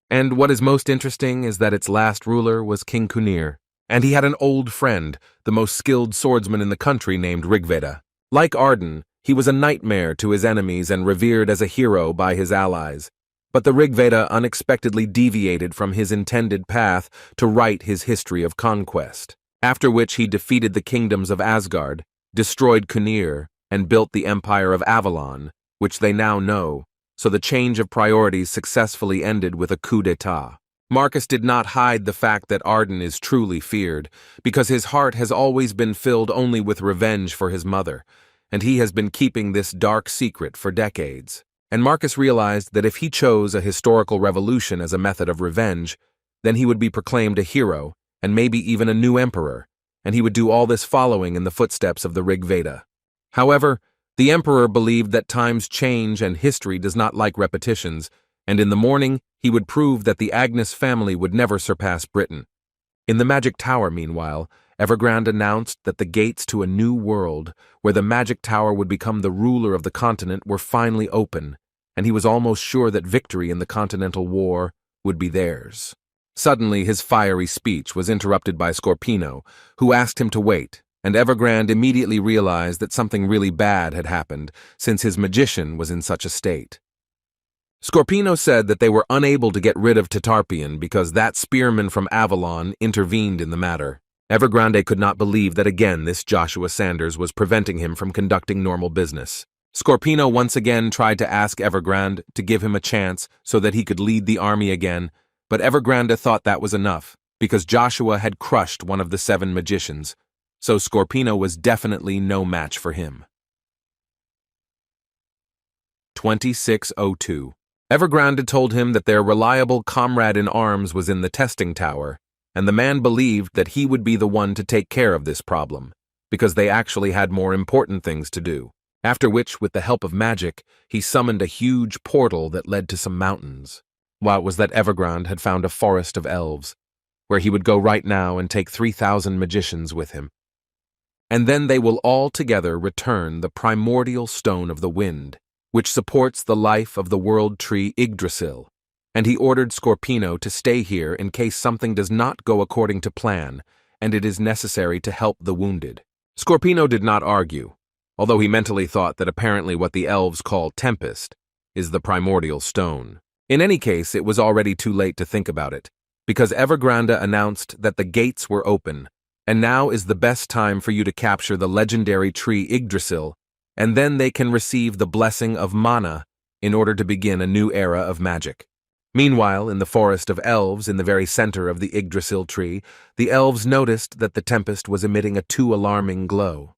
And what is most interesting is that its last ruler was King Kunir, and he had an old friend, the most skilled swordsman in the country named Rigveda. Like Arden, he was a nightmare to his enemies and revered as a hero by his allies. But the Rigveda unexpectedly deviated from his intended path to write his history of conquest, after which he defeated the kingdoms of Asgard, destroyed Kunir, and built the Empire of Avalon, which they now know, so the change of priorities successfully ended with a coup d'etat. Marcus did not hide the fact that Arden is truly feared, because his heart has always been filled only with revenge for his mother, and he has been keeping this dark secret for decades. And Marcus realized that if he chose a historical revolution as a method of revenge, then he would be proclaimed a hero, and maybe even a new emperor, and he would do all this following in the footsteps of the Rigveda. However, the emperor believed that times change and history does not like repetitions, and in the morning he would prove that the Agnes family would never surpass Britain. In the magic tower, meanwhile, Evergrande announced that the gates to a new world, where the magic tower would become the ruler of the continent, were finally open, and he was almost sure that victory in the Continental War would be theirs. Suddenly his fiery speech was interrupted by Scorpino, who asked him to wait, and Evergrande immediately realized that something really bad had happened, since his magician was in such a state. Scorpino said that they were unable to get rid of Tatarpian because that spearman from Avalon intervened in the matter. Evergrande could not believe that again this Joshua Sanders was preventing him from conducting normal business. Scorpino once again tried to ask Evergrande to give him a chance so that he could lead the army again, but Evergrande thought that was enough, because Joshua had crushed one of the 7 magicians, so Scorpino was definitely no match for him. 2602. Evergrande told him that their reliable comrade in arms was in the testing tower, and the man believed that he would be the one to take care of this problem, because they actually had more important things to do. After which, with the help of magic, he summoned a huge portal that led to some mountains. While it was that Evergrande had found a forest of elves, where he would go right now and take 3,000 magicians with him. And then they will all together return the primordial stone of the wind, which supports the life of the world tree Yggdrasil, and he ordered Scorpino to stay here in case something does not go according to plan, and it is necessary to help the wounded. Scorpino did not argue, although he mentally thought that apparently what the elves call Tempest is the primordial stone. In any case, it was already too late to think about it, because Evergrande announced that the gates were open, and now is the best time for you to capture the legendary tree Yggdrasil, and then they can receive the blessing of mana in order to begin a new era of magic. Meanwhile, in the forest of elves in the very center of the Yggdrasil tree, the elves noticed that the tempest was emitting a too alarming glow.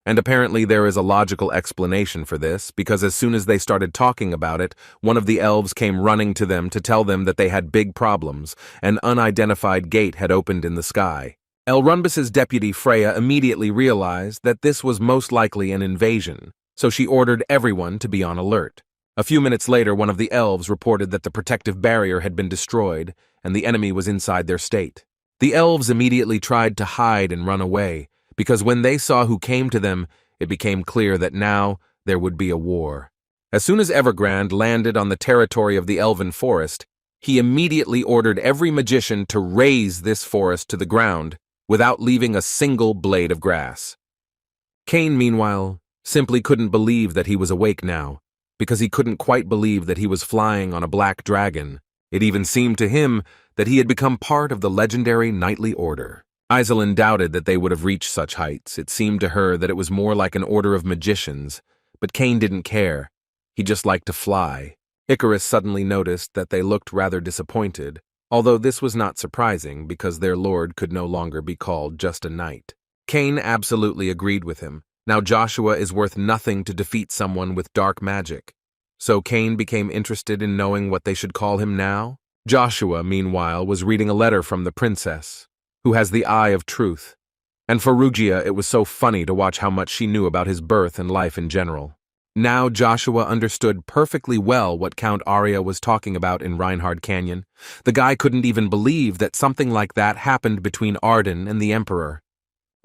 And apparently there is a logical explanation for this, because as soon as they started talking about it, one of the elves came running to them to tell them that they had big problems. An unidentified gate had opened in the sky. Elrunbus's deputy Freya immediately realized that this was most likely an invasion, so she ordered everyone to be on alert. A few minutes later, one of the elves reported that the protective barrier had been destroyed and the enemy was inside their state. The elves immediately tried to hide and run away, because when they saw who came to them, it became clear that now there would be a war. As soon as Evergrande landed on the territory of the elven forest, he immediately ordered every magician to raze this forest to the ground without leaving a single blade of grass. Cain, meanwhile, simply couldn't believe that he was awake now, because he couldn't quite believe that he was flying on a black dragon. It even seemed to him that he had become part of the legendary knightly order. Iselin doubted that they would have reached such heights. It seemed to her that it was more like an order of magicians, but Cain didn't care. He just liked to fly. Icarus suddenly noticed that they looked rather disappointed, although this was not surprising because their lord could no longer be called just a knight. Cain absolutely agreed with him. Now Joshua is worth nothing to defeat someone with dark magic. So Cain became interested in knowing what they should call him now. Joshua, meanwhile, was reading a letter from the princess, who has the eye of truth. And for Rugia, it was so funny to watch how much she knew about his birth and life in general. Now Joshua understood perfectly well what Count Arya was talking about in Reinhard Canyon. The guy couldn't even believe that something like that happened between Arden and the Emperor.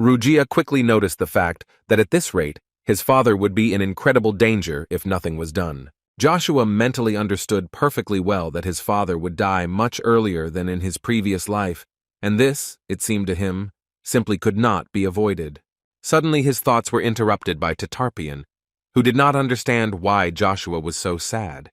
Rugia quickly noticed the fact that at this rate, his father would be in incredible danger if nothing was done. Joshua mentally understood perfectly well that his father would die much earlier than in his previous life, and this, it seemed to him, simply could not be avoided. Suddenly his thoughts were interrupted by Tatarpian, who did not understand why Joshua was so sad.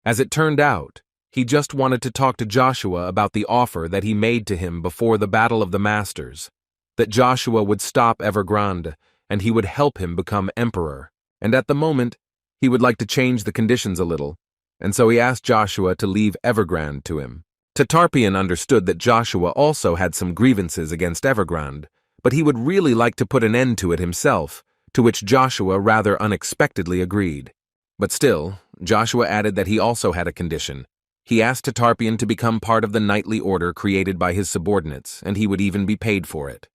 As it turned out, he just wanted to talk to Joshua about the offer that he made to him before the Battle of the Masters, that Joshua would stop Evergrande and he would help him become emperor, and at the moment, he would like to change the conditions a little, and so he asked Joshua to leave Evergrande to him. Tatarpian understood that Joshua also had some grievances against Evergrande, but he would really like to put an end to it himself, to which Joshua rather unexpectedly agreed. But still, Joshua added that he also had a condition. He asked Tatarpian to become part of the knightly order created by his subordinates, and he would even be paid for it.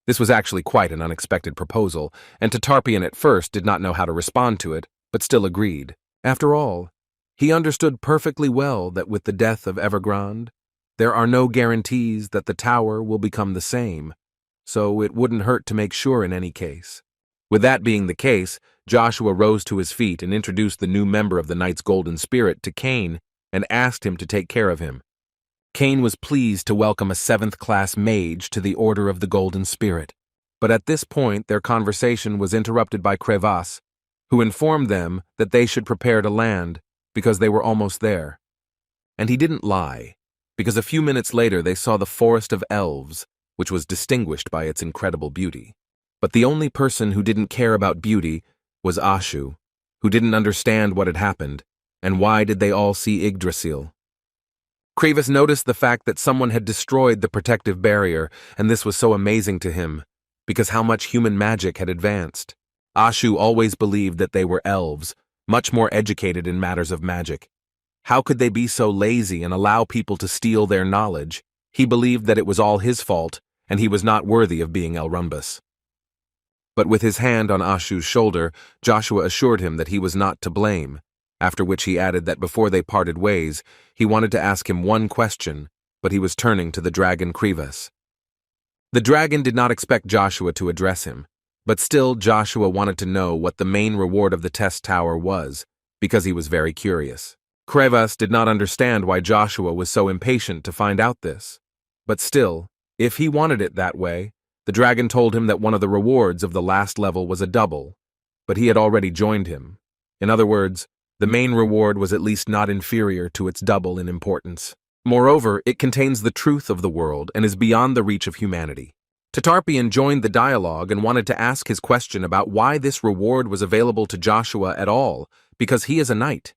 This was actually quite an unexpected proposal, and Tatarpian at first did not know how to respond to it, but still agreed. After all, he understood perfectly well that with the death of Evergrande, there are no guarantees that the tower will become the same, so it wouldn't hurt to make sure in any case. With that being the case, Joshua rose to his feet and introduced the new member of the Knight's Golden Spirit to Cain and asked him to take care of him. Cain was pleased to welcome a 7th-class mage to the Order of the Golden Spirit, but at this point their conversation was interrupted by Crevasse, who informed them that they should prepare to land because they were almost there. And he didn't lie, because a few minutes later they saw the Forest of Elves, which was distinguished by its incredible beauty. But the only person who didn't care about beauty was Ashu, who didn't understand what had happened, and why did they all see Yggdrasil. Crevasse noticed the fact that someone had destroyed the protective barrier, and this was so amazing to him, because how much human magic had advanced. Ashu always believed that they were elves, much more educated in matters of magic. How could they be so lazy and allow people to steal their knowledge? He believed that it was all his fault, and he was not worthy of being Elrumbus. But with his hand on Ashu's shoulder, Joshua assured him that he was not to blame, after which he added that before they parted ways, he wanted to ask him one question, but he was turning to the dragon Regressed. The dragon did not expect Joshua to address him, but still Joshua wanted to know what the main reward of the test tower was, because he was very curious. Regressed did not understand why Joshua was so impatient to find out this. But still, if he wanted it that way, the dragon told him that one of the rewards of the last level was a double, but he had already joined him. In other words, the main reward was at least not inferior to its double in importance. Moreover, it contains the truth of the world and is beyond the reach of humanity. Tatarpian joined the dialogue and wanted to ask his question about why this reward was available to Joshua at all, because he is a knight.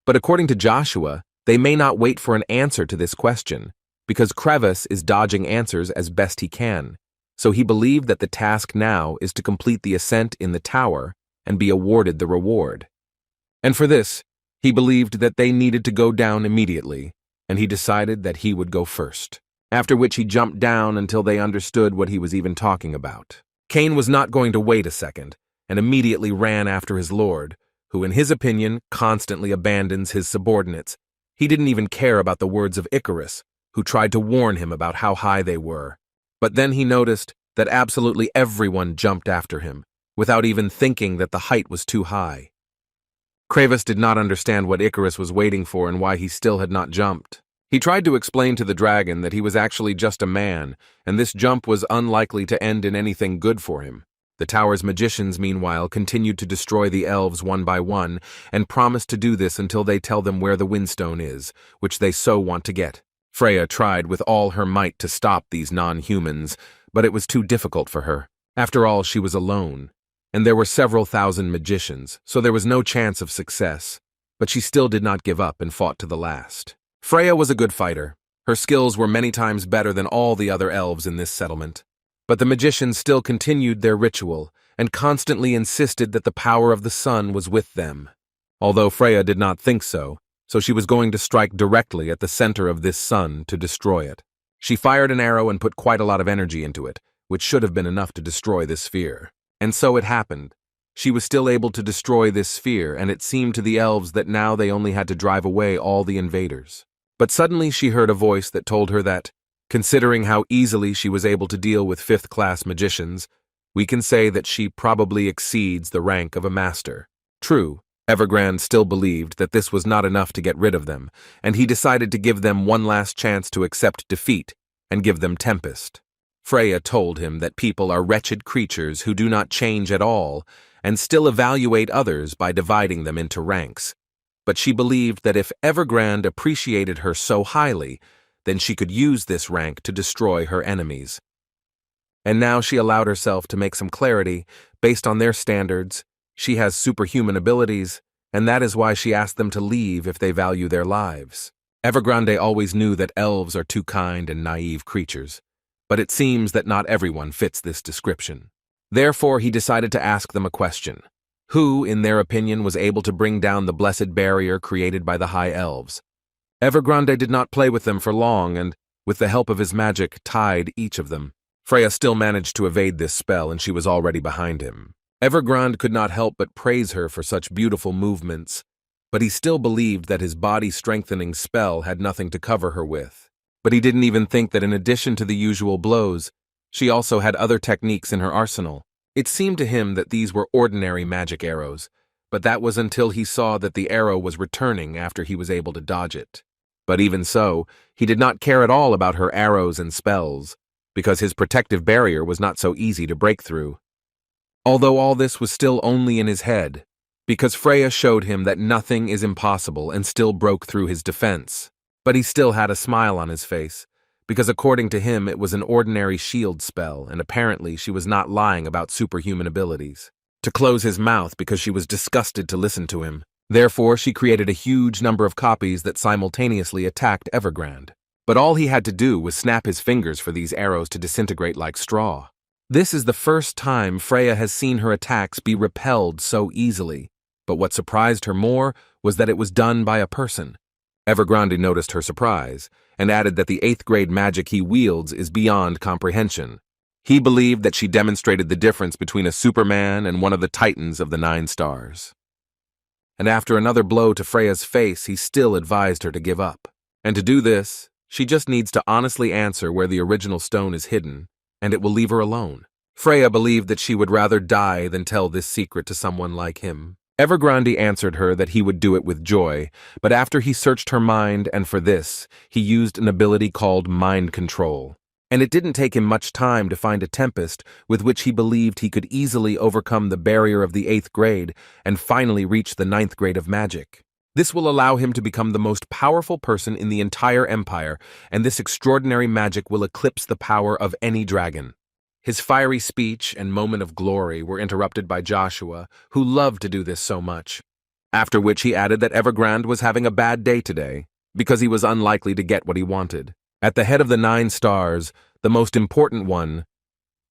But according to Joshua, they may not wait for an answer to this question, because Regressed is dodging answers as best he can, so he believed that the task now is to complete the ascent in the tower and be awarded the reward. And for this, he believed that they needed to go down immediately, and he decided that he would go first, after which he jumped down until they understood what he was even talking about. Cain was not going to wait a second, and immediately ran after his lord, who in his opinion constantly abandons his subordinates. He didn't even care about the words of Icarus, who tried to warn him about how high they were. But then he noticed that absolutely everyone jumped after him, without even thinking that the height was too high. Regressed did not understand what Icarus was waiting for and why he still had not jumped. He tried to explain to the dragon that he was actually just a man, and this jump was unlikely to end in anything good for him. The tower's magicians, meanwhile, continued to destroy the elves one by one, and promised to do this until they tell them where the Windstone is, which they so want to get. Freya tried with all her might to stop these non-humans, but it was too difficult for her. After all, she was alone, and there were several thousand magicians, so there was no chance of success. But she still did not give up and fought to the last. Freya was a good fighter. Her skills were many times better than all the other elves in this settlement. But the magicians still continued their ritual and constantly insisted that the power of the sun was with them. Although Freya did not think so she was going to strike directly at the center of this sun to destroy it. She fired an arrow and put quite a lot of energy into it, which should have been enough to destroy this sphere. And so it happened. She was still able to destroy this sphere, and it seemed to the elves that now they only had to drive away all the invaders. But suddenly she heard a voice that told her that, considering how easily she was able to deal with fifth-class magicians, we can say that she probably exceeds the rank of a master. True, Evergrande still believed that this was not enough to get rid of them, and he decided to give them one last chance to accept defeat and give them Tempest. Freya told him that people are wretched creatures who do not change at all and still evaluate others by dividing them into ranks. But she believed that if Evergrande appreciated her so highly, then she could use this rank to destroy her enemies. And now she allowed herself to make some clarity based on their standards. She has superhuman abilities, and that is why she asked them to leave if they value their lives. Evergrande always knew that elves are too kind and naive creatures, but it seems that not everyone fits this description. Therefore, he decided to ask them a question. Who, in their opinion, was able to bring down the blessed barrier created by the high elves? Evergrande did not play with them for long and, with the help of his magic, tied each of them. Freya still managed to evade this spell, and she was already behind him. Evergrande could not help but praise her for such beautiful movements, but he still believed that his body-strengthening spell had nothing to cover her with. But he didn't even think that in addition to the usual blows, she also had other techniques in her arsenal. It seemed to him that these were ordinary magic arrows, but that was until he saw that the arrow was returning after he was able to dodge it. But even so, he did not care at all about her arrows and spells, because his protective barrier was not so easy to break through. Although all this was still only in his head, because Freya showed him that nothing is impossible and still broke through his defense. But he still had a smile on his face, because according to him it was an ordinary shield spell, and apparently she was not lying about superhuman abilities. To close his mouth because she was disgusted to listen to him. Therefore, she created a huge number of copies that simultaneously attacked Evergrande. But all he had to do was snap his fingers for these arrows to disintegrate like straw. This is the first time Freya has seen her attacks be repelled so easily, but what surprised her more was that it was done by a person. Evergrande noticed her surprise, and added that the 8th grade magic he wields is beyond comprehension. He believed that she demonstrated the difference between a Superman and one of the Titans of the 9 stars. And after another blow to Freya's face, he still advised her to give up. And to do this, she just needs to honestly answer where the original stone is hidden, and it will leave her alone. Freya believed that she would rather die than tell this secret to someone like him. Evergrande answered her that he would do it with joy, but after he searched her mind, and for this, he used an ability called mind control. And it didn't take him much time to find a tempest with which he believed he could easily overcome the barrier of the 8th grade and finally reach the 9th grade of magic. This will allow him to become the most powerful person in the entire empire, and this extraordinary magic will eclipse the power of any dragon. His fiery speech and moment of glory were interrupted by Joshua, who loved to do this so much. After which he added that Evergrande was having a bad day today, because he was unlikely to get what he wanted. At the head of the 9 stars, the most important one,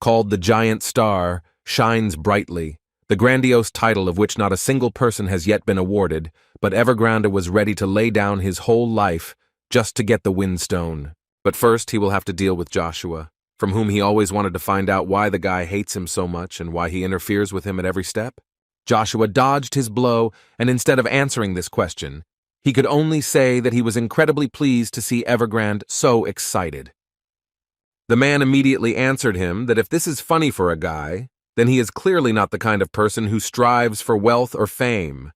called the Giant Star, shines brightly, the grandiose title of which not a single person has yet been awarded, but Evergrande was ready to lay down his whole life just to get the Windstone. But first he will have to deal with Joshua, from whom he always wanted to find out why the guy hates him so much and why he interferes with him at every step. Joshua dodged his blow, and instead of answering this question, he could only say that he was incredibly pleased to see Evergrande so excited. The man immediately answered him that if this is funny for a guy, then he is clearly not the kind of person who strives for wealth or fame.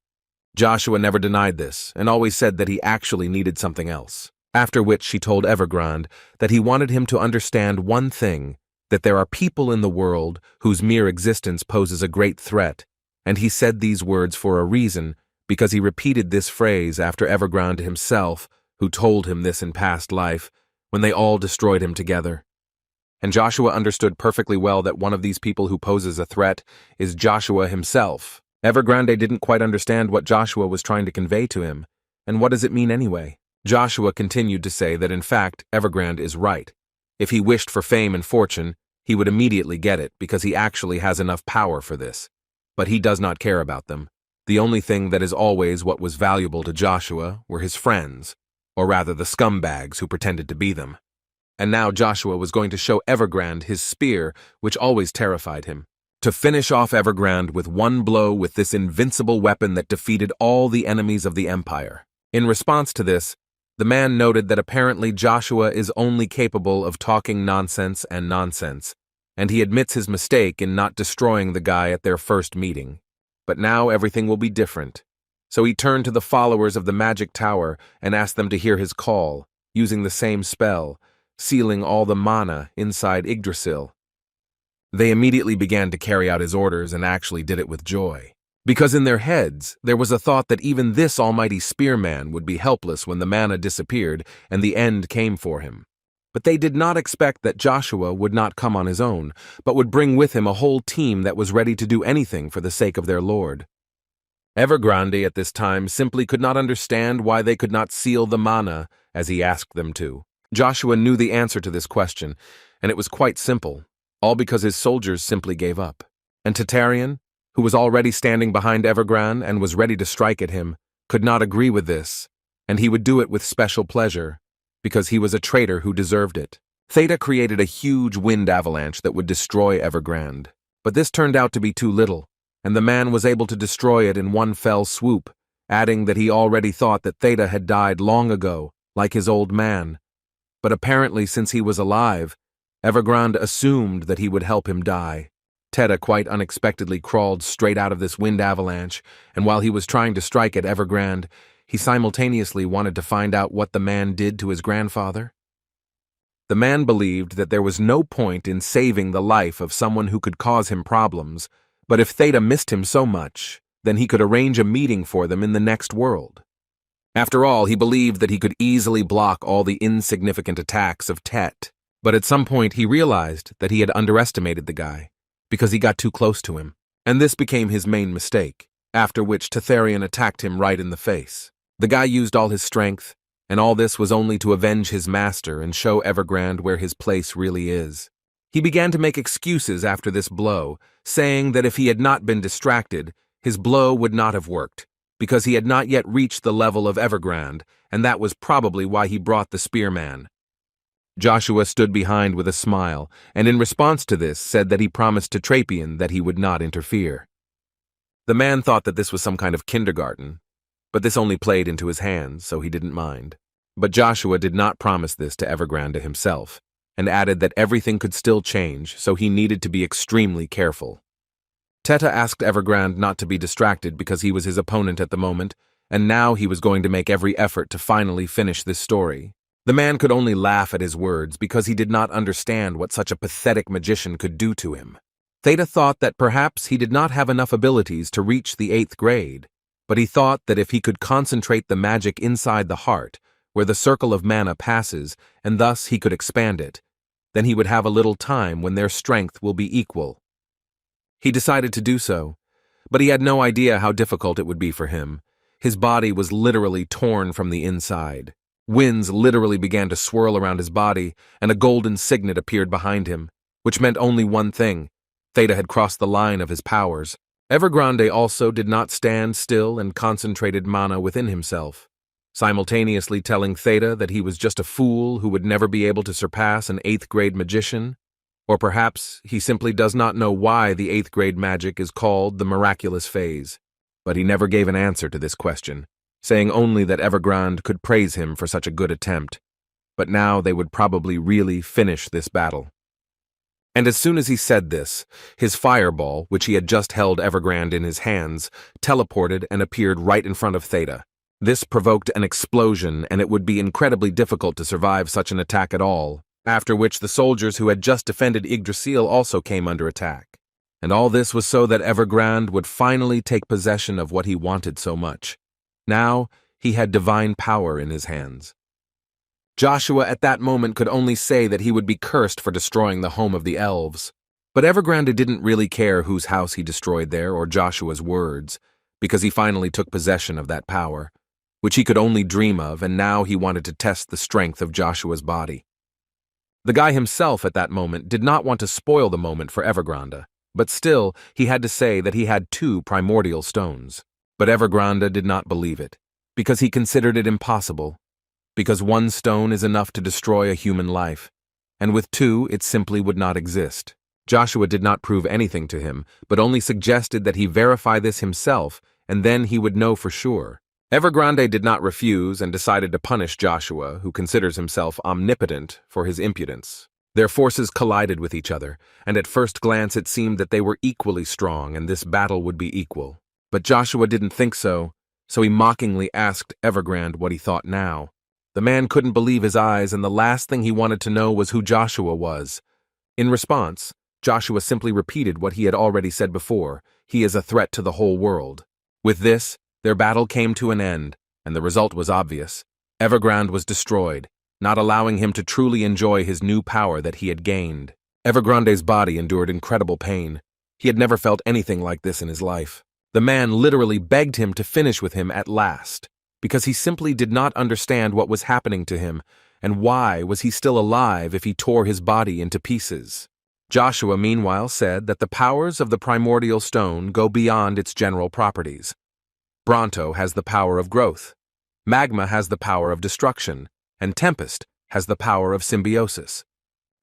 Joshua never denied this, and always said that he actually needed something else. After which she told Evergrande that he wanted him to understand one thing, that there are people in the world whose mere existence poses a great threat, and he said these words for a reason, because he repeated this phrase after Evergrande himself, who told him this in past life, when they all destroyed him together. And Joshua understood perfectly well that one of these people who poses a threat is Joshua himself. Evergrande didn't quite understand what Joshua was trying to convey to him, and what does it mean anyway? Joshua continued to say that in fact Evergrande is right. If he wished for fame and fortune, he would immediately get it because he actually has enough power for this. But he does not care about them. The only thing that is always what was valuable to Joshua were his friends, or rather the scumbags who pretended to be them. And now Joshua was going to show Evergrande his spear, which always terrified him. To finish off Evergrande with one blow with this invincible weapon that defeated all the enemies of the empire. In response to this, the man noted that apparently Joshua is only capable of talking nonsense, and he admits his mistake in not destroying the guy at their first meeting. But now everything will be different. So he turned to the followers of the magic tower and asked them to hear his call, using the same spell, sealing all the mana inside Yggdrasil. They immediately began to carry out his orders and actually did it with joy. Because in their heads, there was a thought that even this almighty spearman would be helpless when the mana disappeared and the end came for him. But they did not expect that Joshua would not come on his own, but would bring with him a whole team that was ready to do anything for the sake of their lord. Evergrande at this time simply could not understand why they could not seal the mana as he asked them to. Joshua knew the answer to this question, and it was quite simple, all because his soldiers simply gave up. And Tatarian, who was already standing behind Evergrande and was ready to strike at him, could not agree with this, and he would do it with special pleasure, because he was a traitor who deserved it. Theta created a huge wind avalanche that would destroy Evergrande, but this turned out to be too little, and the man was able to destroy it in one fell swoop, adding that he already thought that Theta had died long ago, like his old man. But apparently since he was alive, Evergrande assumed that he would help him die. Theta quite unexpectedly crawled straight out of this wind avalanche, and while he was trying to strike at Evergrande, he simultaneously wanted to find out what the man did to his grandfather. The man believed that there was no point in saving the life of someone who could cause him problems, but if Theta missed him so much, then he could arrange a meeting for them in the next world. After all, he believed that he could easily block all the insignificant attacks of Tet, but at some point he realized that he had underestimated the guy, because he got too close to him, and this became his main mistake, after which Tatharian attacked him right in the face. The guy used all his strength, and all this was only to avenge his master and show Evergrande where his place really is. He began to make excuses after this blow, saying that if he had not been distracted, his blow would not have worked, because he had not yet reached the level of Evergrande, and that was probably why he brought the spearman. Joshua stood behind with a smile, and in response to this said that he promised to Trapian that he would not interfere. The man thought that this was some kind of kindergarten, but this only played into his hands, so he didn't mind. But Joshua did not promise this to Evergrande himself, and added that everything could still change, so he needed to be extremely careful. Teta asked Evergrande not to be distracted because he was his opponent at the moment, and now he was going to make every effort to finally finish this story. The man could only laugh at his words because he did not understand what such a pathetic magician could do to him. Theta thought that perhaps he did not have enough abilities to reach the 8th grade, but he thought that if he could concentrate the magic inside the heart, where the circle of mana passes, and thus he could expand it, then he would have a little time when their strength will be equal. He decided to do so, but he had no idea how difficult it would be for him. His body was literally torn from the inside. Winds literally began to swirl around his body, and a golden signet appeared behind him, which meant only one thing: Theta had crossed the line of his powers. Evergrande also did not stand still and concentrated mana within himself, simultaneously telling Theta that he was just a fool who would never be able to surpass an 8th grade magician, or perhaps he simply does not know why the 8th grade magic is called the miraculous phase. But he never gave an answer to this question, saying only that Evergrande could praise him for such a good attempt. But now they would probably really finish this battle. And as soon as he said this, his fireball, which he had just held Evergrande in his hands, teleported and appeared right in front of Theta. This provoked an explosion, and it would be incredibly difficult to survive such an attack at all, after which the soldiers who had just defended Yggdrasil also came under attack. And all this was so that Evergrande would finally take possession of what he wanted so much. Now, he had divine power in his hands. Joshua at that moment could only say that he would be cursed for destroying the home of the elves. But Evergrande didn't really care whose house he destroyed there or Joshua's words, because he finally took possession of that power, which he could only dream of, and now he wanted to test the strength of Joshua's body. The guy himself at that moment did not want to spoil the moment for Evergrande, but still he had to say that he had 2 primordial stones. But Evergrande did not believe it, because he considered it impossible, because 1 stone is enough to destroy a human life, and with 2 it simply would not exist. Joshua did not prove anything to him, but only suggested that he verify this himself, and then he would know for sure. Evergrande did not refuse and decided to punish Joshua, who considers himself omnipotent, for his impudence. Their forces collided with each other, and at first glance it seemed that they were equally strong and this battle would be equal. But Joshua didn't think so he mockingly asked Evergrande what he thought now. The man couldn't believe his eyes, and the last thing he wanted to know was who Joshua was. In response, Joshua simply repeated what he had already said before: he is a threat to the whole world. With this, their battle came to an end, and the result was obvious. Evergrande was destroyed, not allowing him to truly enjoy his new power that he had gained. Evergrande's body endured incredible pain. He had never felt anything like this in his life. The man literally begged him to finish with him at last, because he simply did not understand what was happening to him, and why was he still alive if he tore his body into pieces. Joshua meanwhile said that the powers of the primordial stone go beyond its general properties. Bronto has the power of growth, Magma has the power of destruction, and Tempest has the power of symbiosis.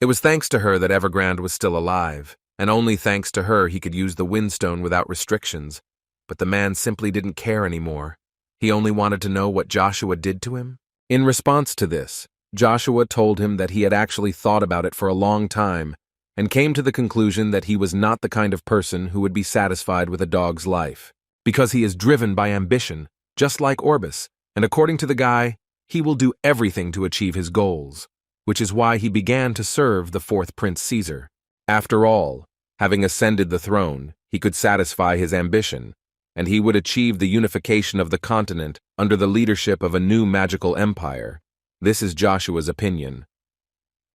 It was thanks to her that Evergrande was still alive, and only thanks to her he could use the Windstone without restrictions. But the man simply didn't care anymore. He only wanted to know what Joshua did to him. In response to this, Joshua told him that he had actually thought about it for a long time, and came to the conclusion that he was not the kind of person who would be satisfied with a dog's life, because he is driven by ambition, just like Orbis, and according to the guy, he will do everything to achieve his goals, which is why he began to serve the 4th Prince Caesar. After all, having ascended the throne, he could satisfy his ambition, and he would achieve the unification of the continent under the leadership of a new magical empire. This is Joshua's opinion.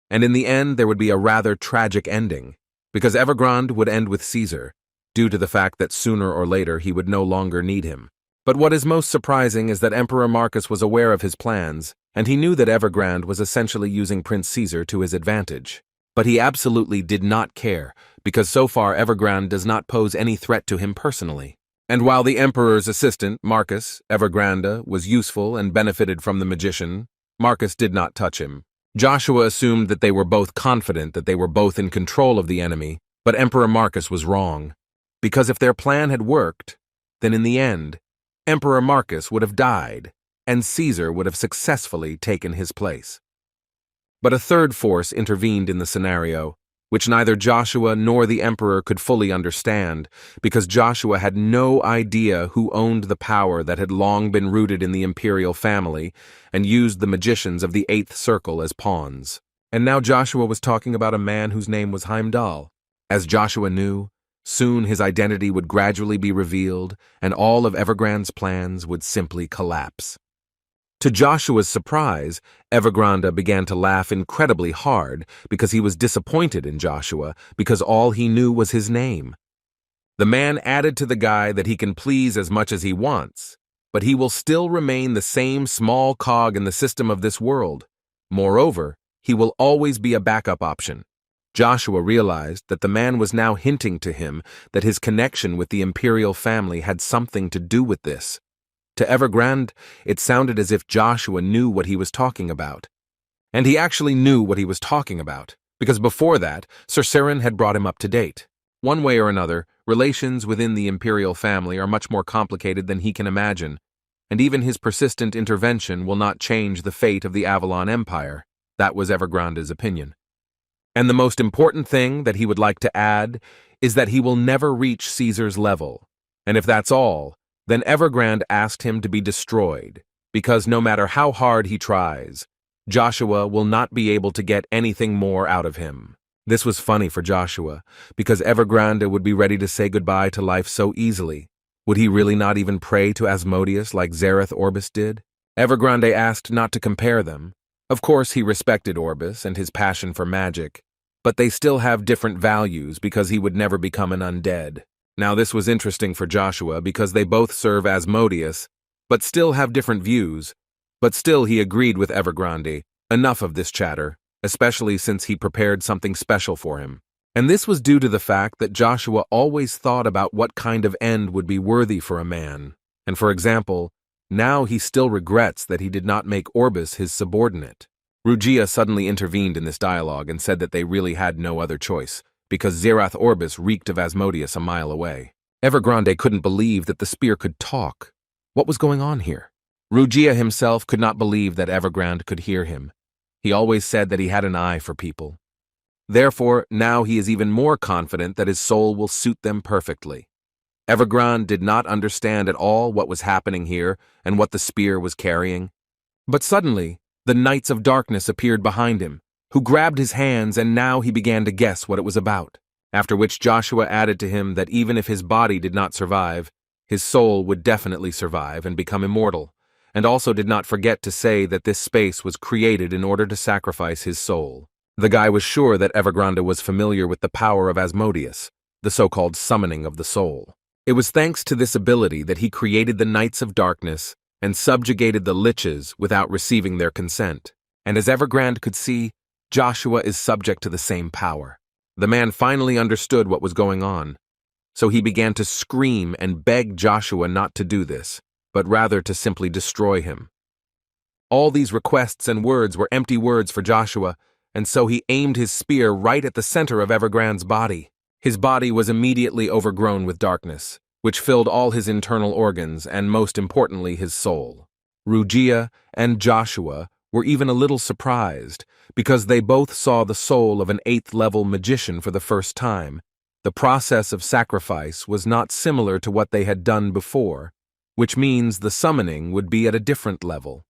And in the end, there would be a rather tragic ending, because Evergrande would end with Caesar, due to the fact that sooner or later he would no longer need him. But what is most surprising is that Emperor Marcus was aware of his plans, and he knew that Evergrande was essentially using Prince Caesar to his advantage. But he absolutely did not care, because so far Evergrande does not pose any threat to him personally. And while the emperor's assistant, Marcus Evergrande, was useful and benefited from the magician, Marcus did not touch him. Joshua assumed that they were both confident that they were both in control of the enemy, but Emperor Marcus was wrong. Because if their plan had worked, then in the end, Emperor Marcus would have died, and Caesar would have successfully taken his place. But a third force intervened in the scenario, which neither Joshua nor the emperor could fully understand, because Joshua had no idea who owned the power that had long been rooted in the imperial family and used the magicians of the Eighth Circle as pawns. And now Joshua was talking about a man whose name was Heimdall. As Joshua knew, soon his identity would gradually be revealed, and all of Evergrande's plans would simply collapse. To Joshua's surprise, Evergrande began to laugh incredibly hard because he was disappointed in Joshua because all he knew was his name. The man added to the guy that he can please as much as he wants, but he will still remain the same small cog in the system of this world. Moreover, he will always be a backup option. Joshua realized that the man was now hinting to him that his connection with the imperial family had something to do with this. To Evergrande, it sounded as if Joshua knew what he was talking about. And he actually knew what he was talking about, because before that, Sir Cirin had brought him up to date. One way or another, relations within the imperial family are much more complicated than he can imagine, and even his persistent intervention will not change the fate of the Avalon Empire. That was Evergrande's opinion. And the most important thing that he would like to add is that he will never reach Caesar's level. And if that's all, then Evergrande asked him to be destroyed, because no matter how hard he tries, Joshua will not be able to get anything more out of him. This was funny for Joshua, because Evergrande would be ready to say goodbye to life so easily. Would he really not even pray to Asmodeus like Zareth Orbis did? Evergrande asked not to compare them. Of course, he respected Orbis and his passion for magic, but they still have different values because he would never become an undead. Now this was interesting for Joshua because they both serve Asmodeus, but still have different views. But still he agreed with Evergrande. Enough of this chatter, especially since he prepared something special for him. And this was due to the fact that Joshua always thought about what kind of end would be worthy for a man. And for example, now he still regrets that he did not make Orbis his subordinate. Rugia suddenly intervened in this dialogue and said that they really had no other choice, because Zareth Orbis reeked of Asmodeus a mile away. Evergrande couldn't believe that the spear could talk. What was going on here? Rugia himself could not believe that Evergrande could hear him. He always said that he had an eye for people. Therefore, now he is even more confident that his soul will suit them perfectly. Evergrande did not understand at all what was happening here and what the spear was carrying. But suddenly, the Knights of Darkness appeared behind him, who grabbed his hands, and now he began to guess what it was about. After which Joshua added to him that even if his body did not survive, his soul would definitely survive and become immortal, and also did not forget to say that this space was created in order to sacrifice his soul. The guy was sure that Evergrande was familiar with the power of Asmodeus, the so-called summoning of the soul. It was thanks to this ability that he created the Knights of Darkness and subjugated the Liches without receiving their consent. And as Evergrande could see, Joshua is subject to the same power. The man finally understood what was going on, so he began to scream and beg Joshua not to do this, but rather to simply destroy him. All these requests and words were empty words for Joshua, and so he aimed his spear right at the center of Evergrande's body. His body was immediately overgrown with darkness, which filled all his internal organs and, most importantly, his soul. Rugia and Joshua were even a little surprised, because they both saw the soul of an 8th-level magician for the first time. The process of sacrifice was not similar to what they had done before, which means the summoning would be at a different level.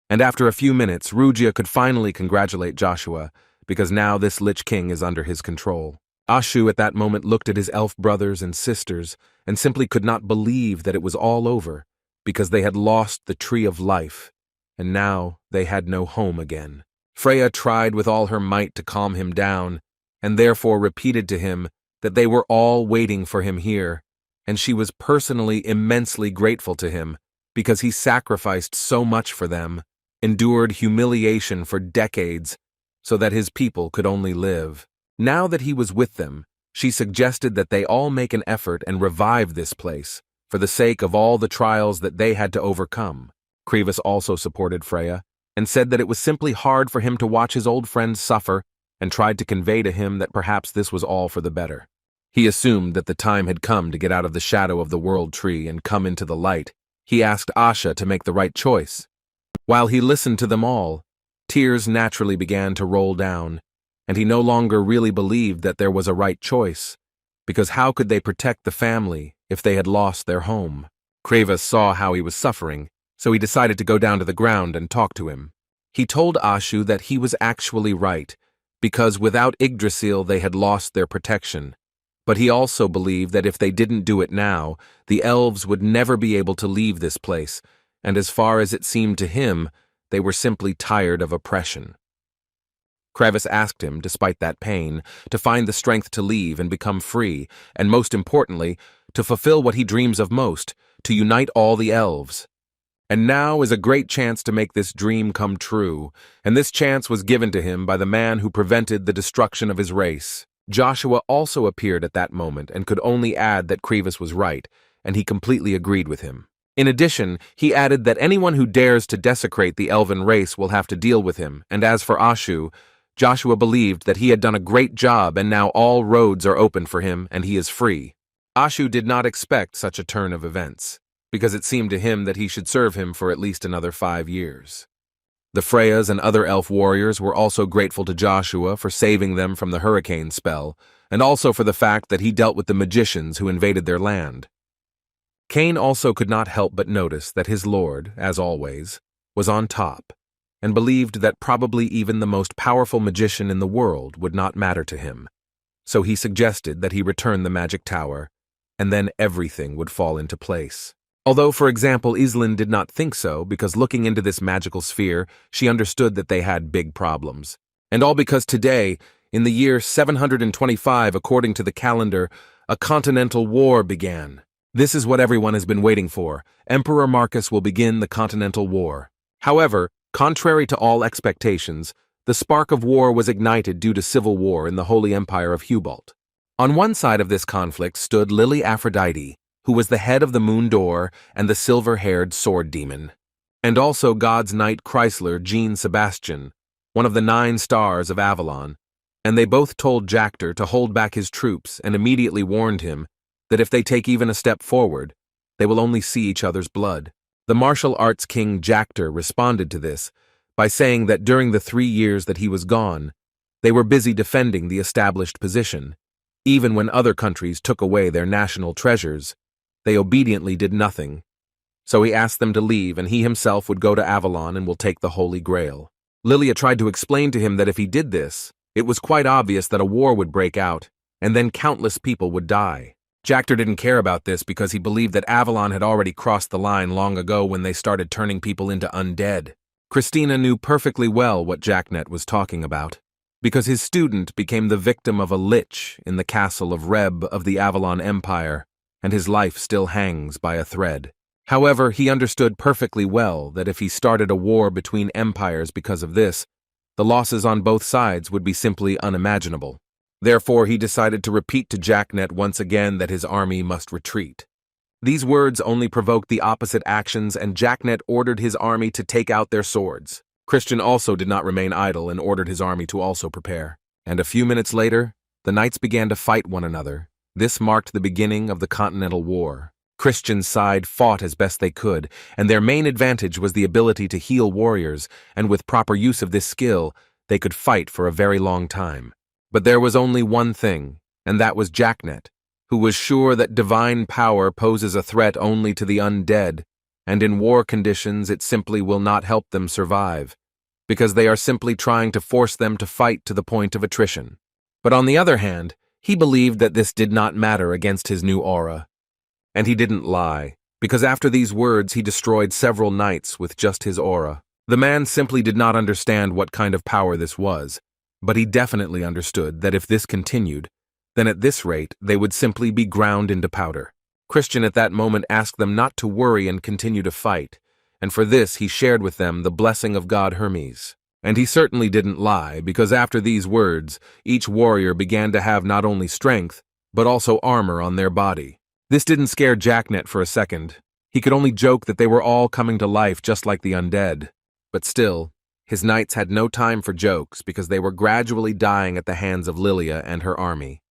And after a few minutes, Rugia could finally congratulate Joshua, because now this Lich King is under his control. Ashu at that moment looked at his elf brothers and sisters and simply could not believe that it was all over, because they had lost the Tree of Life, and now they had no home again. Freya tried with all her might to calm him down, and therefore repeated to him that they were all waiting for him here, and she was personally immensely grateful to him, because he sacrificed so much for them, endured humiliation for decades, so that his people could only live. Now that he was with them, she suggested that they all make an effort and revive this place, for the sake of all the trials that they had to overcome. Krivas also supported Freya, and said that it was simply hard for him to watch his old friends suffer, and tried to convey to him that perhaps this was all for the better. He assumed that the time had come to get out of the shadow of the world tree and come into the light. He asked Asha to make the right choice. While he listened to them all, tears naturally began to roll down, and he no longer really believed that there was a right choice, because how could they protect the family if they had lost their home? Krivas saw how he was suffering, so he decided to go down to the ground and talk to him. He told Ashu that he was actually right, because without Yggdrasil they had lost their protection. But he also believed that if they didn't do it now, the elves would never be able to leave this place, and as far as it seemed to him, they were simply tired of oppression. Krivas asked him, despite that pain, to find the strength to leave and become free, and most importantly, to fulfill what he dreams of most, to unite all the elves. And now is a great chance to make this dream come true, and this chance was given to him by the man who prevented the destruction of his race. Joshua also appeared at that moment and could only add that Krivas was right, and he completely agreed with him. In addition, he added that anyone who dares to desecrate the elven race will have to deal with him, and as for Ashu, Joshua believed that he had done a great job and now all roads are open for him and he is free. Ashu did not expect such a turn of events, because it seemed to him that he should serve him for at least another 5 years. The Freyas and other elf warriors were also grateful to Joshua for saving them from the hurricane spell, and also for the fact that he dealt with the magicians who invaded their land. Cain also could not help but notice that his lord, as always, was on top, and believed that probably even the most powerful magician in the world would not matter to him. So he suggested that he return the magic tower, and then everything would fall into place. Although, for example, Islin did not think so, because looking into this magical sphere, she understood that they had big problems. And all because today, in the year 725 according to the calendar, a continental war began. This is what everyone has been waiting for. Emperor Marcus will begin the continental war. However, contrary to all expectations, the spark of war was ignited due to civil war in the Holy Empire of Hubalt. On one side of this conflict stood Lily Aphrodite, who was the head of the Moon Door and the silver-haired sword demon, and also God's knight Chrysler Jean Sebastian, one of the 9 stars of Avalon, and they both told Jactor to hold back his troops and immediately warned him that if they take even a step forward, they will only see each other's blood. The martial arts king Jactor responded to this by saying that during the 3 years that he was gone, they were busy defending the established position. Even when other countries took away their national treasures, they obediently did nothing. So he asked them to leave and he himself would go to Avalon and will take the Holy Grail. Lilia tried to explain to him that if he did this, it was quite obvious that a war would break out, and then countless people would die. Jactor didn't care about this because he believed that Avalon had already crossed the line long ago when they started turning people into undead. Christina knew perfectly well what Jacknet was talking about, because his student became the victim of a lich in the castle of Reb of the Avalon Empire, and his life still hangs by a thread. However, he understood perfectly well that if he started a war between empires because of this, the losses on both sides would be simply unimaginable. Therefore, he decided to repeat to Jacknet once again that his army must retreat. These words only provoked the opposite actions, and Jacknet ordered his army to take out their swords. Christian also did not remain idle and ordered his army to also prepare. And a few minutes later, the knights began to fight one another. This marked the beginning of the Continental War. Christian's side fought as best they could, and their main advantage was the ability to heal warriors, and with proper use of this skill, they could fight for a very long time. But there was only one thing, and that was Jacknet, who was sure that divine power poses a threat only to the undead, and in war conditions it simply will not help them survive, because they are simply trying to force them to fight to the point of attrition. But on the other hand, he believed that this did not matter against his new aura. And he didn't lie, because after these words he destroyed several knights with just his aura. The man simply did not understand what kind of power this was, but he definitely understood that if this continued, then at this rate they would simply be ground into powder. Christian at that moment asked them not to worry and continue to fight, and for this he shared with them the blessing of God Hermes. And he certainly didn't lie, because after these words, each warrior began to have not only strength, but also armor on their body. This didn't scare Jacknet for a second. He could only joke that they were all coming to life just like the undead. But still, his knights had no time for jokes because they were gradually dying at the hands of Lilia and her army.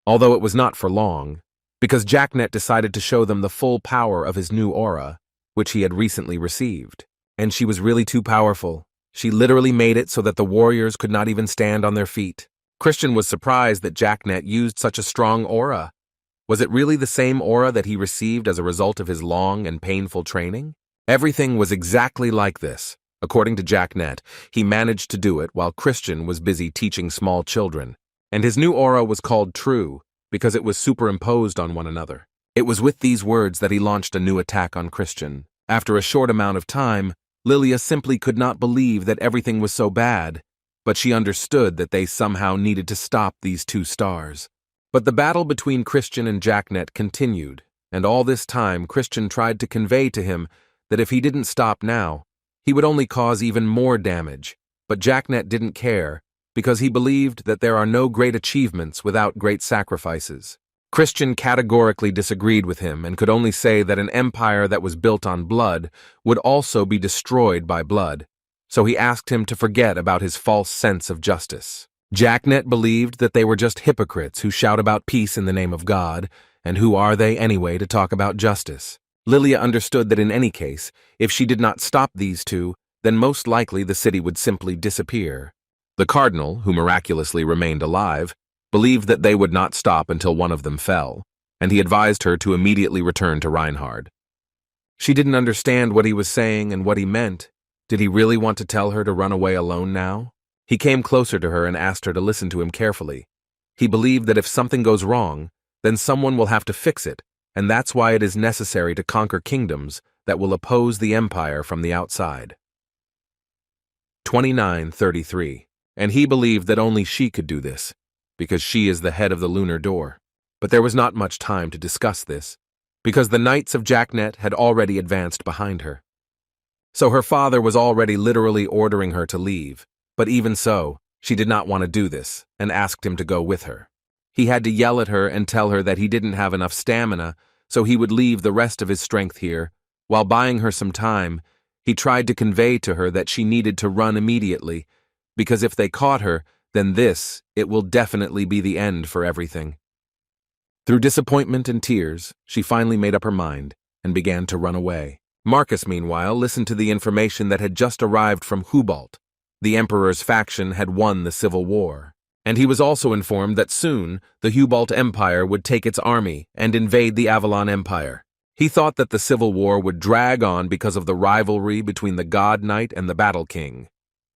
Although it was not for long, because Jacknet decided to show them the full power of his new aura, which he had recently received. And she was really too powerful. She literally made it so that the warriors could not even stand on their feet. Christian was surprised that Jacknet used such a strong aura. Was it really the same aura that he received as a result of his long and painful training? Everything was exactly like this. According to Jacknet, he managed to do it while Christian was busy teaching small children. And his new aura was called True because it was superimposed on one another. It was with these words that he launched a new attack on Christian. After a short amount of time, Lilia simply could not believe that everything was so bad, but she understood that they somehow needed to stop these two stars. But the battle between Christian and Jacknet continued, and all this time Christian tried to convey to him that if he didn't stop now, he would only cause even more damage. But Jacknet didn't care, because he believed that there are no great achievements without great sacrifices. Christian categorically disagreed with him and could only say that an empire that was built on blood would also be destroyed by blood, so he asked him to forget about his false sense of justice. Jacknet believed that they were just hypocrites who shout about peace in the name of God, and who are they anyway to talk about justice? Lilia understood that in any case, if she did not stop these two, then most likely the city would simply disappear. The cardinal, who miraculously remained alive, believed that they would not stop until one of them fell, and he advised her to immediately return to Reinhard. She didn't understand what he was saying and what he meant. Did he really want to tell her to run away alone now? He came closer to her and asked her to listen to him carefully. He believed that if something goes wrong, then someone will have to fix it, and that's why it is necessary to conquer kingdoms that will oppose the empire from the outside. 2933. And he believed that only she could do this, because she is the head of the lunar door. But there was not much time to discuss this, because the knights of Jacknet had already advanced behind her. So her father was already literally ordering her to leave, but even so, she did not want to do this, and asked him to go with her. He had to yell at her and tell her that he didn't have enough stamina, so he would leave the rest of his strength here. While buying her some time, he tried to convey to her that she needed to run immediately, because if they caught her, then it will definitely be the end for everything. Through disappointment and tears, she finally made up her mind and began to run away. Marcus, meanwhile, listened to the information that had just arrived from Hubalt. The Emperor's faction had won the civil war, and he was also informed that soon the Hubalt Empire would take its army and invade the Avalon Empire. He thought that the civil war would drag on because of the rivalry between the God Knight and the Battle King.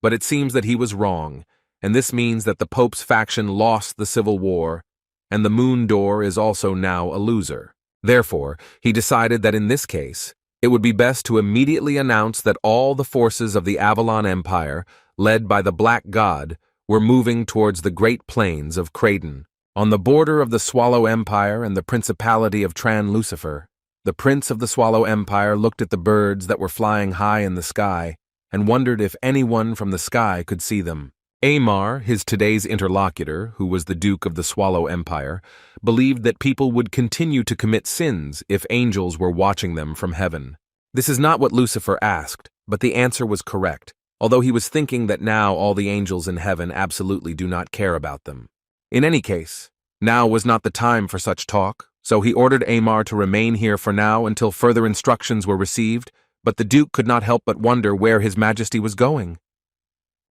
But it seems that he was wrong, and this means that the Pope's faction lost the civil war, and the Moon Door is also now a loser. Therefore, he decided that in this case, it would be best to immediately announce that all the forces of the Avalon Empire, led by the Black God, were moving towards the Great Plains of Creighton. On the border of the Swallow Empire and the Principality of Tran Lucifer, the Prince of the Swallow Empire looked at the birds that were flying high in the sky, and wondered if anyone from the sky could see them. Amar, his today's interlocutor, who was the Duke of the Swallow Empire, believed that people would continue to commit sins if angels were watching them from heaven. This is not what Lucifer asked, but the answer was correct, although he was thinking that now all the angels in heaven absolutely do not care about them. In any case, now was not the time for such talk, so he ordered Amar to remain here for now until further instructions were received, but the Duke could not help but wonder where His Majesty was going.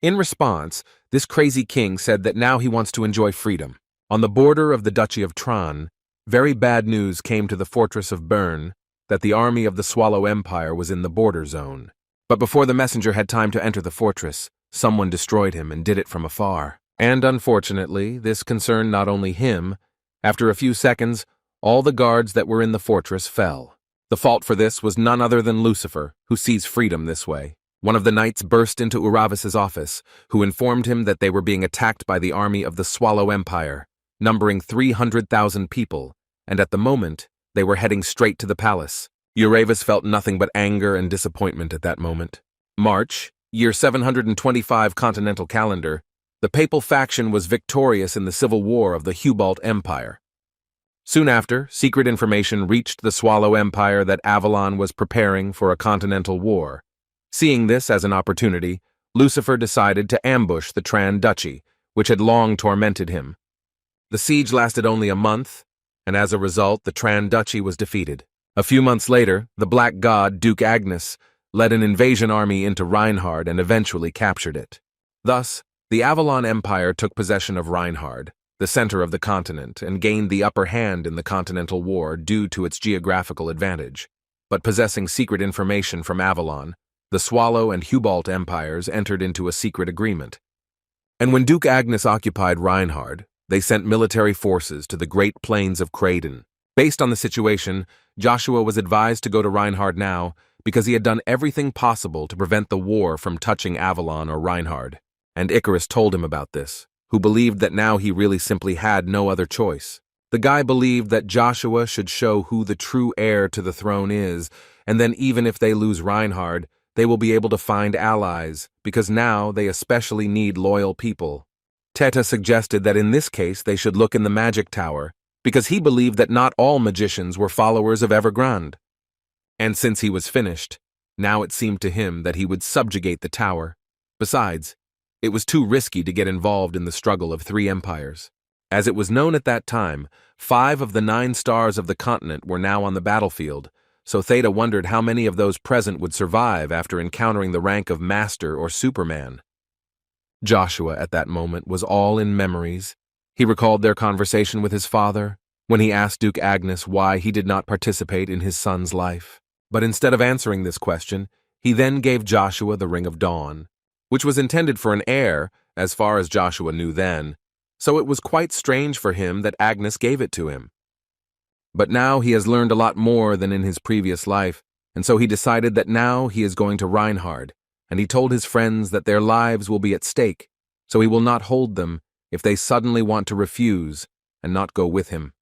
In response, this crazy king said that now he wants to enjoy freedom. On the border of the Duchy of Tran, very bad news came to the fortress of Bern that the army of the Swallow Empire was in the border zone. But before the messenger had time to enter the fortress, someone destroyed him and did it from afar. And unfortunately, this concerned not only him. After a few seconds, all the guards that were in the fortress fell. The fault for this was none other than Lucifer, who sees freedom this way. One of the knights burst into Uravis's office, who informed him that they were being attacked by the army of the Swallow Empire, numbering 300,000 people, and at the moment, they were heading straight to the palace. Uravis felt nothing but anger and disappointment at that moment. March, year 725 Continental Calendar, the papal faction was victorious in the civil war of the Hubalt Empire. Soon after, secret information reached the Swallow Empire that Avalon was preparing for a continental war. Seeing this as an opportunity, Lucifer decided to ambush the Tran Duchy, which had long tormented him. The siege lasted only a month, and as a result, the Tran Duchy was defeated. A few months later, the Black God, Duke Agnes, led an invasion army into Reinhard and eventually captured it. Thus, the Avalon Empire took possession of Reinhard, the center of the continent, and gained the upper hand in the Continental War due to its geographical advantage. But possessing secret information from Avalon, the Swallow and Hubalt empires entered into a secret agreement. And when Duke Agnes occupied Reinhard, they sent military forces to the Great Plains of Craden. Based on the situation, Joshua was advised to go to Reinhard now because he had done everything possible to prevent the war from touching Avalon or Reinhard. And Icarus told him about this, who believed that now he really simply had no other choice. The guy believed that Joshua should show who the true heir to the throne is, and then even if they lose Reinhard, they will be able to find allies, because now they especially need loyal people. Teta suggested that in this case they should look in the magic tower, because he believed that not all magicians were followers of Evergrande. And since he was finished, now it seemed to him that he would subjugate the tower. Besides, it was too risky to get involved in the struggle of three empires. As it was known at that time, 5 of the 9 stars of the continent were now on the battlefield, so Theta wondered how many of those present would survive after encountering the rank of Master or Superman. Joshua, at that moment, was all in memories. He recalled their conversation with his father, when he asked Duke Agnes why he did not participate in his son's life. But instead of answering this question, he then gave Joshua the Ring of Dawn, which was intended for an heir, as far as Joshua knew then, so it was quite strange for him that Agnes gave it to him. But now he has learned a lot more than in his previous life, and so he decided that now he is going to Reinhard, and he told his friends that their lives will be at stake, so he will not hold them if they suddenly want to refuse and not go with him.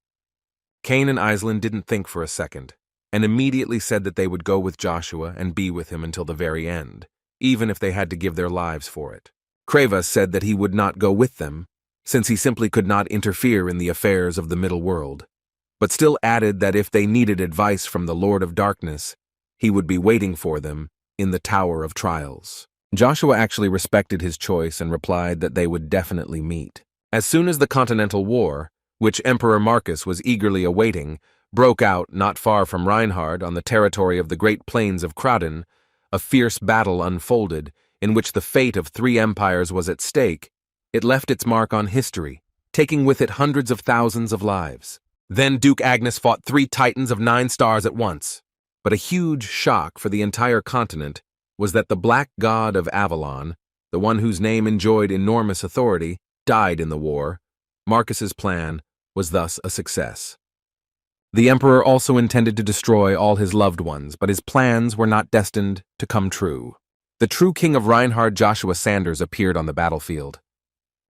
Cain and Aislinn didn't think for a second, and immediately said that they would go with Joshua and be with him until the very end, even if they had to give their lives for it. Kreva said that he would not go with them, since he simply could not interfere in the affairs of the middle world, but still added that if they needed advice from the Lord of Darkness, he would be waiting for them in the Tower of Trials. Joshua actually respected his choice and replied that they would definitely meet. As soon as the Continental War, which Emperor Marcus was eagerly awaiting, broke out not far from Reinhard on the territory of the Great Plains of Craden, a fierce battle unfolded in which the fate of 3 empires was at stake. It left its mark on history, taking with it hundreds of thousands of lives. Then Duke Agnes fought 3 titans of 9 stars at once. But a huge shock for the entire continent was that the Black God of Avalon, the one whose name enjoyed enormous authority, died in the war. Marcus's plan was thus a success. The emperor also intended to destroy all his loved ones, but his plans were not destined to come true. The true king of Reinhard, Joshua Sanders, appeared on the battlefield.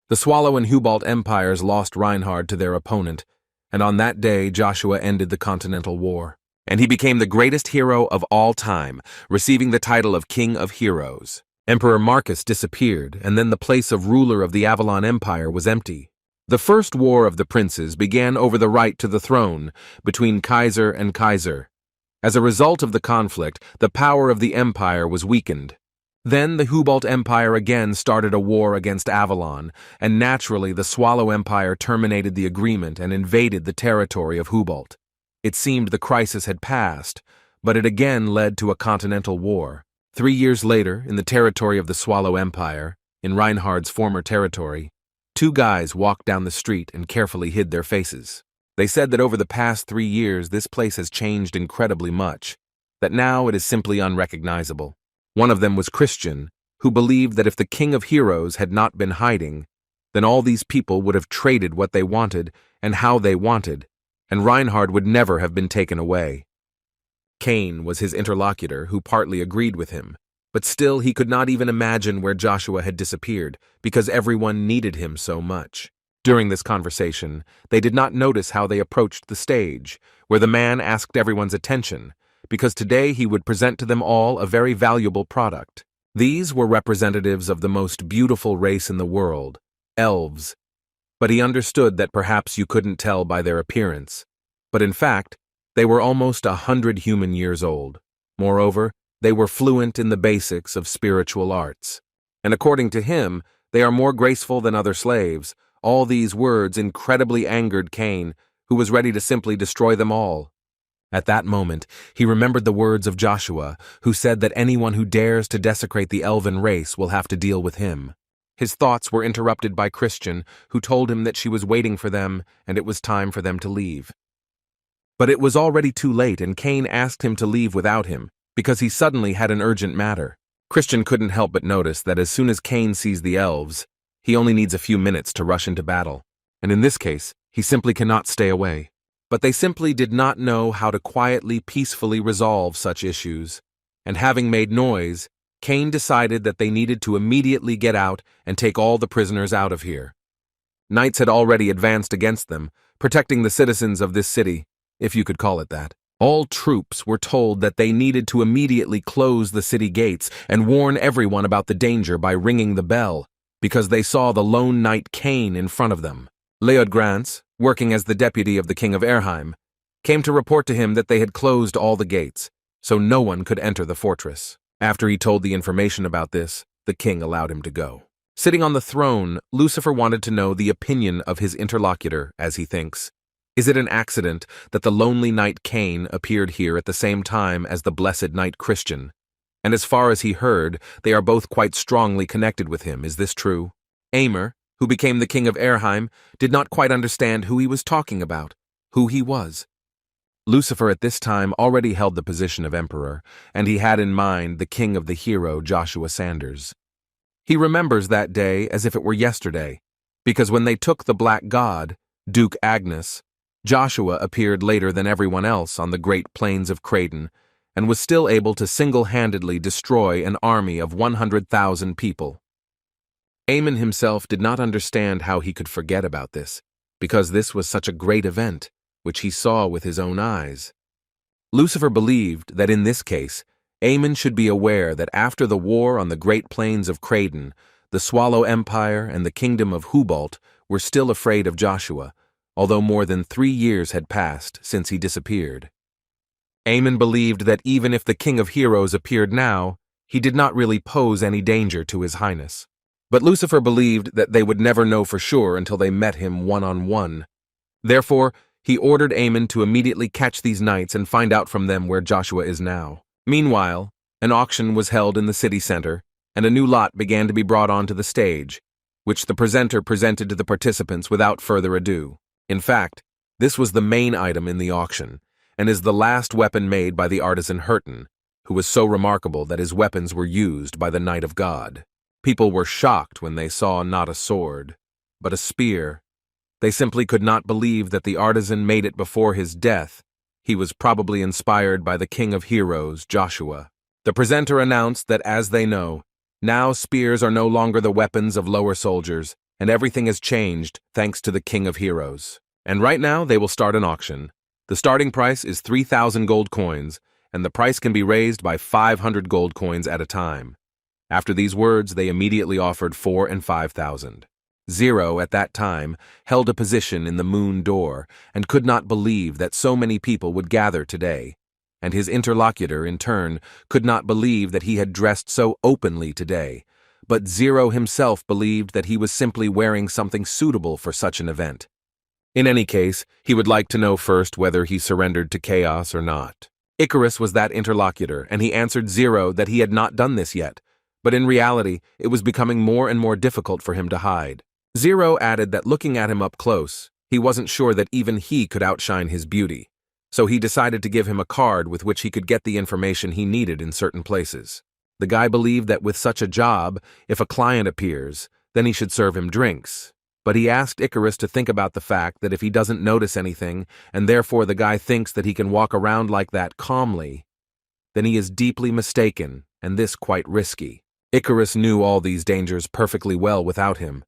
The Swallow and Hubalt empires lost Reinhard to their opponent, and on that day Joshua ended the Continental War. And he became the greatest hero of all time, receiving the title of King of Heroes. Emperor Marcus disappeared, and then the place of ruler of the Avalon Empire was empty. The first war of the princes began over the right to the throne between Kaiser and Kaiser. As a result of the conflict, the power of the empire was weakened. Then the Hubalt Empire again started a war against Avalon, and naturally the Swallow Empire terminated the agreement and invaded the territory of Hubalt. It seemed the crisis had passed, but it again led to a continental war. 3 years later, in the territory of the Swallow Empire, in Reinhard's former territory, 2 guys walked down the street and carefully hid their faces. They said that over the past 3 years this place has changed incredibly much, that now it is simply unrecognizable. One of them was Christian, who believed that if the King of Heroes had not been hiding, then all these people would have traded what they wanted and how they wanted, and Reinhard would never have been taken away. Cain was his interlocutor, who partly agreed with him, but still he could not even imagine where Joshua had disappeared, because everyone needed him so much. During this conversation, they did not notice how they approached the stage, where the man asked everyone's attention, because today he would present to them all a very valuable product. These were representatives of the most beautiful race in the world, elves, but he understood that perhaps you couldn't tell by their appearance, But in fact, they were almost 100 human years old. Moreover, they were fluent in the basics of spiritual arts. And according to him, they are more graceful than other slaves. All these words incredibly angered Cain, who was ready to simply destroy them all. At that moment, he remembered the words of Joshua, who said that anyone who dares to desecrate the elven race will have to deal with him. His thoughts were interrupted by Christian, who told him that she was waiting for them and it was time for them to leave. But it was already too late, and Cain asked him to leave without him, because he suddenly had an urgent matter. Christian couldn't help but notice that as soon as Cain sees the elves, he only needs a few minutes to rush into battle, and in this case, he simply cannot stay away. But they simply did not know how to quietly, peacefully resolve such issues, and having made noise, Cain decided that they needed to immediately get out and take all the prisoners out of here. Knights had already advanced against them, protecting the citizens of this city, if you could call it that. All troops were told that they needed to immediately close the city gates and warn everyone about the danger by ringing the bell, because they saw the lone knight Cain in front of them. Regressed, working as the deputy of the king of Erheim, came to report to him that they had closed all the gates, so no one could enter the fortress. After he told the information about this, the king allowed him to go. Sitting on the throne, Lucifer wanted to know the opinion of his interlocutor, as he thinks. Is it an accident that the lonely knight Cain appeared here at the same time as the blessed knight Christian? And as far as he heard, they are both quite strongly connected with him. Is this true? Aimer, who became the king of Erheim, did not quite understand who he was talking about, who he was. Lucifer at this time already held the position of emperor, and he had in mind the king of the hero Joshua Sanders. He remembers that day as if it were yesterday, because when they took the Black God, Duke Agnes, Joshua appeared later than everyone else on the great plains of Creighton, and was still able to single-handedly destroy an army of 100,000 people. Aemon himself did not understand how he could forget about this, because this was such a great event, which he saw with his own eyes. Lucifer believed that in this case, Aemon should be aware that after the war on the great plains of Creighton, the Swallow Empire and the kingdom of Hubalt were still afraid of Joshua, although more than 3 years had passed since he disappeared. Aemon believed that even if the King of Heroes appeared now, he did not really pose any danger to his highness. But Lucifer believed that they would never know for sure until they met him one-on-one. Therefore, he ordered Aemon to immediately catch these knights and find out from them where Joshua is now. Meanwhile, an auction was held in the city center, and a new lot began to be brought onto the stage, which the presenter presented to the participants without further ado. In fact, this was the main item in the auction, and is the last weapon made by the artisan Hurton, who was so remarkable that his weapons were used by the Knight of God. People were shocked when they saw not a sword, but a spear. They simply could not believe that the artisan made it before his death. He was probably inspired by the King of Heroes, Joshua. The presenter announced that, as they know, now spears are no longer the weapons of lower soldiers, and everything has changed thanks to the King of Heroes. And right now they will start an auction. The starting price is 3,000 gold coins, and the price can be raised by 500 gold coins at a time. After these words, they immediately offered 4,000 and 5,000. Zero, at that time, held a position in the moon door and could not believe that so many people would gather today, and his interlocutor, in turn, could not believe that he had dressed so openly today, but Zero himself believed that he was simply wearing something suitable for such an event. In any case, he would like to know first whether he surrendered to chaos or not. Icarus was that interlocutor, and he answered Zero that he had not done this yet, but in reality, it was becoming more and more difficult for him to hide. Zero added that looking at him up close, he wasn't sure that even he could outshine his beauty, so he decided to give him a card with which he could get the information he needed in certain places. The guy believed that with such a job, if a client appears, then he should serve him drinks. But he asked Icarus to think about the fact that if he doesn't notice anything, and therefore the guy thinks that he can walk around like that calmly, then he is deeply mistaken, and this quite risky. Icarus knew all these dangers perfectly well without him,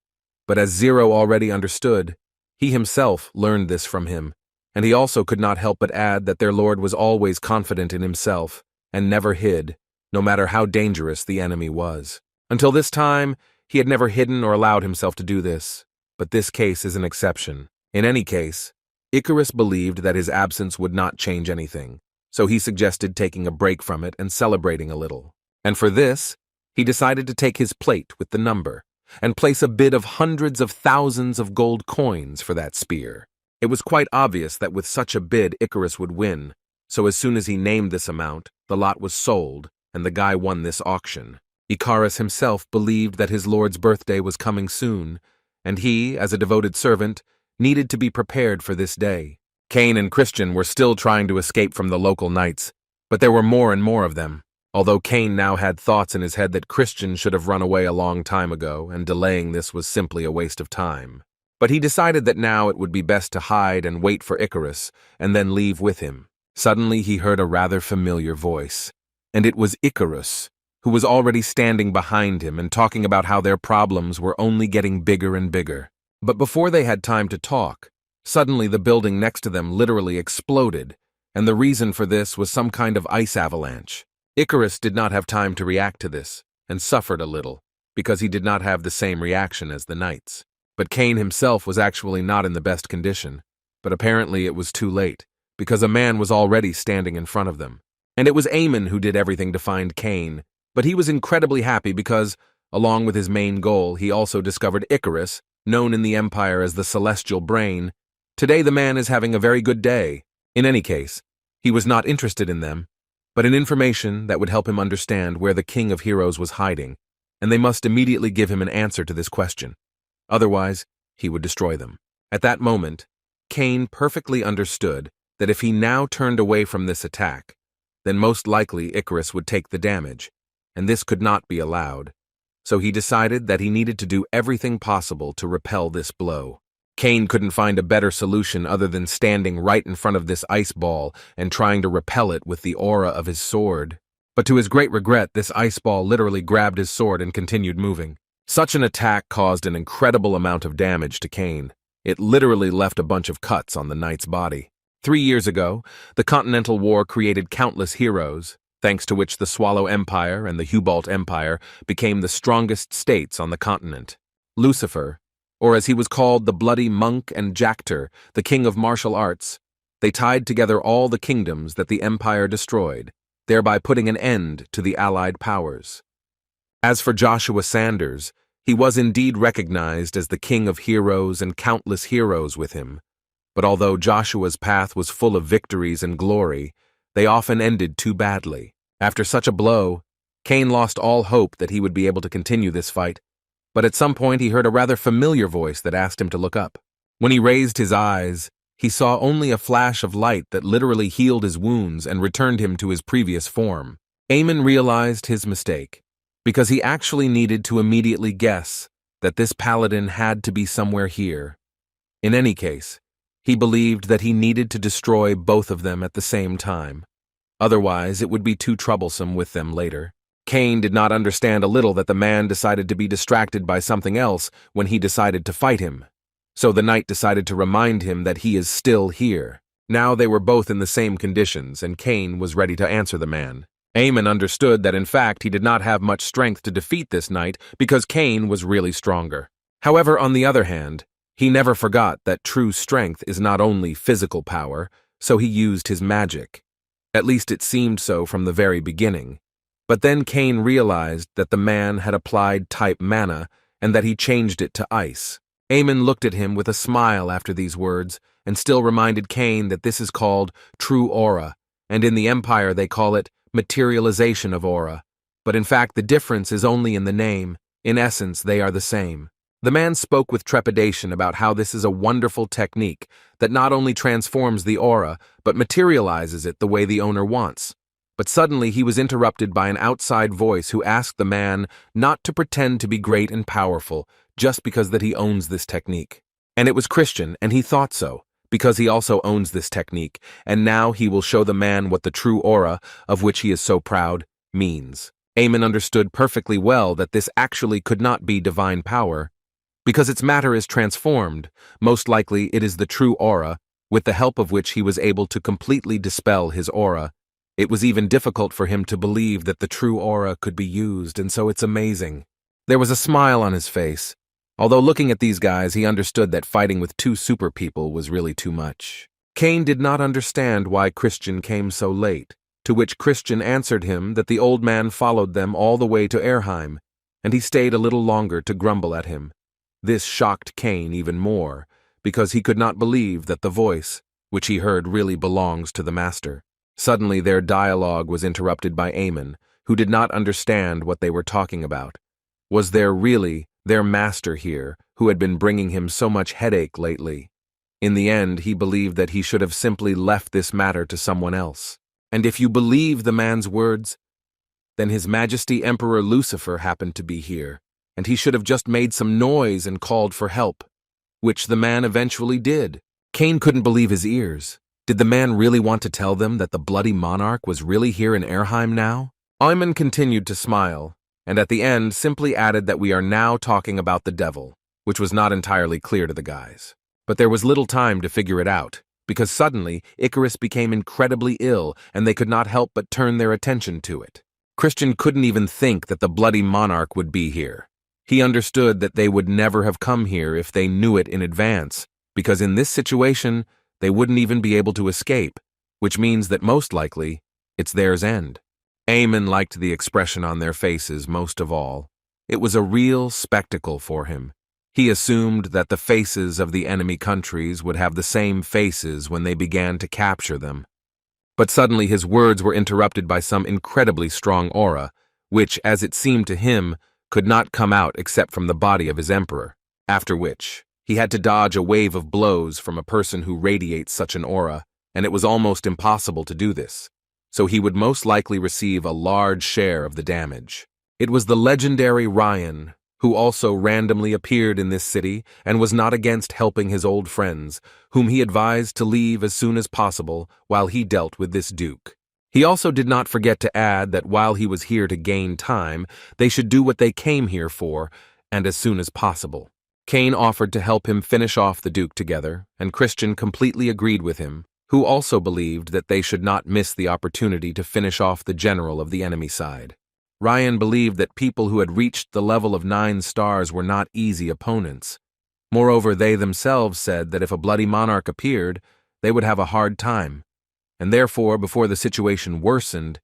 but as Zero already understood, he himself learned this from him, and he also could not help but add that their lord was always confident in himself, and never hid, no matter how dangerous the enemy was. Until this time, he had never hidden or allowed himself to do this, but this case is an exception. In any case, Icarus believed that his absence would not change anything, so he suggested taking a break from it and celebrating a little. And for this, he decided to take his plate with the number and place a bid of hundreds of thousands of gold coins for that spear. It was quite obvious that with such a bid Icarus would win, so as soon as he named this amount, the lot was sold, and the guy won this auction. Icarus himself believed that his lord's birthday was coming soon, and he, as a devoted servant, needed to be prepared for this day. Cain and Christian were still trying to escape from the local knights, but there were more and more of them. Although Cain now had thoughts in his head that Christian should have run away a long time ago, and delaying this was simply a waste of time. But he decided that now it would be best to hide and wait for Icarus, and then leave with him. Suddenly he heard a rather familiar voice, and it was Icarus, who was already standing behind him and talking about how their problems were only getting bigger and bigger. But before they had time to talk, suddenly the building next to them literally exploded, and the reason for this was some kind of ice avalanche. Icarus did not have time to react to this, and suffered a little, because he did not have the same reaction as the knights. But Cain himself was actually not in the best condition, but apparently it was too late, because a man was already standing in front of them. And it was Aemon who did everything to find Cain, but he was incredibly happy because, along with his main goal, he also discovered Icarus, known in the Empire as the Celestial Brain. Today the man is having a very good day. In any case, he was not interested in them, but in information that would help him understand where the King of Heroes was hiding, and they must immediately give him an answer to this question. Otherwise, he would destroy them. At that moment, Cain perfectly understood that if he now turned away from this attack, then most likely Icarus would take the damage, and this could not be allowed. So he decided that he needed to do everything possible to repel this blow. Cain couldn't find a better solution other than standing right in front of this ice ball and trying to repel it with the aura of his sword. But to his great regret, this ice ball literally grabbed his sword and continued moving. Such an attack caused an incredible amount of damage to Cain. It literally left a bunch of cuts on the knight's body. 3 years ago, the Continental War created countless heroes, thanks to which the Swallow Empire and the Hubalt Empire became the strongest states on the continent. Lucifer, or as he was called, the Bloody Monk, and Jactor, the king of martial arts, they tied together all the kingdoms that the empire destroyed, thereby putting an end to the allied powers. As for Joshua Sanders, he was indeed recognized as the king of heroes and countless heroes with him. But although Joshua's path was full of victories and glory, they often ended too badly. After such a blow, Cain lost all hope that he would be able to continue this fight, but at some point he heard a rather familiar voice that asked him to look up. When he raised his eyes, he saw only a flash of light that literally healed his wounds and returned him to his previous form. Aemon realized his mistake, because he actually needed to immediately guess that this paladin had to be somewhere here. In any case, he believed that he needed to destroy both of them at the same time. Otherwise, it would be too troublesome with them later. Cain did not understand a little that the man decided to be distracted by something else when he decided to fight him. So the knight decided to remind him that he is still here. Now they were both in the same conditions, and Cain was ready to answer the man. Aemon understood that in fact he did not have much strength to defeat this knight because Cain was really stronger. However, on the other hand, he never forgot that true strength is not only physical power, so he used his magic. At least it seemed so from the very beginning. But then Cain realized that the man had applied type mana and that he changed it to ice. Aemon looked at him with a smile after these words and still reminded Cain that this is called true aura, and in the Empire they call it materialization of aura. But in fact the difference is only in the name. In essence, they are the same. The man spoke with trepidation about how this is a wonderful technique that not only transforms the aura, but materializes it the way the owner wants. But suddenly he was interrupted by an outside voice who asked the man not to pretend to be great and powerful just because that he owns this technique. And it was Christian, and he thought so, because he also owns this technique, and now he will show the man what the true aura, of which he is so proud, means. Aemon understood perfectly well that this actually could not be divine power, because its matter is transformed. Most likely it is the true aura, with the help of which he was able to completely dispel his aura. It was even difficult for him to believe that the true aura could be used, and so it's amazing. There was a smile on his face, Although looking at these guys, he understood that fighting with two super people was really too much. Cain did not understand why Christian came so late, to which Christian answered him that the old man followed them all the way to Erheim, and he stayed a little longer to grumble at him. This shocked Cain even more, because he could not believe that the voice, which he heard, really belongs to the master. Suddenly their dialogue was interrupted by Aemon, who did not understand what they were talking about. Was there really their master here, who had been bringing him so much headache lately? In the end, he believed that he should have simply left this matter to someone else. And if you believe the man's words, then His Majesty Emperor Lucifer happened to be here, and he should have just made some noise and called for help, which the man eventually did. Cain couldn't believe his ears. Did the man really want to tell them that the bloody monarch was really here in Erheim now? Aemon continued to smile, and at the end simply added that we are now talking about the devil, which was not entirely clear to the guys. But there was little time to figure it out, because suddenly Icarus became incredibly ill and they could not help but turn their attention to it. Christian couldn't even think that the bloody monarch would be here. He understood that they would never have come here if they knew it in advance, because in this situation, they wouldn't even be able to escape, which means that most likely, it's theirs end. Aemon liked the expression on their faces most of all. It was a real spectacle for him. He assumed that the faces of the enemy countries would have the same faces when they began to capture them. But suddenly his words were interrupted by some incredibly strong aura, which, as it seemed to him, could not come out except from the body of his emperor, after which he had to dodge a wave of blows from a person who radiates such an aura, and it was almost impossible to do this, so he would most likely receive a large share of the damage. It was the legendary Ryan, who also randomly appeared in this city and was not against helping his old friends, whom he advised to leave as soon as possible while he dealt with this duke. He also did not forget to add that while he was here to gain time, they should do what they came here for, and as soon as possible. Cain offered to help him finish off the duke together, and Christian completely agreed with him, who also believed that they should not miss the opportunity to finish off the general of the enemy side. Ryan believed that people who had reached the level of 9 stars were not easy opponents. Moreover, they themselves said that if a bloody monarch appeared, they would have a hard time, and therefore, before the situation worsened,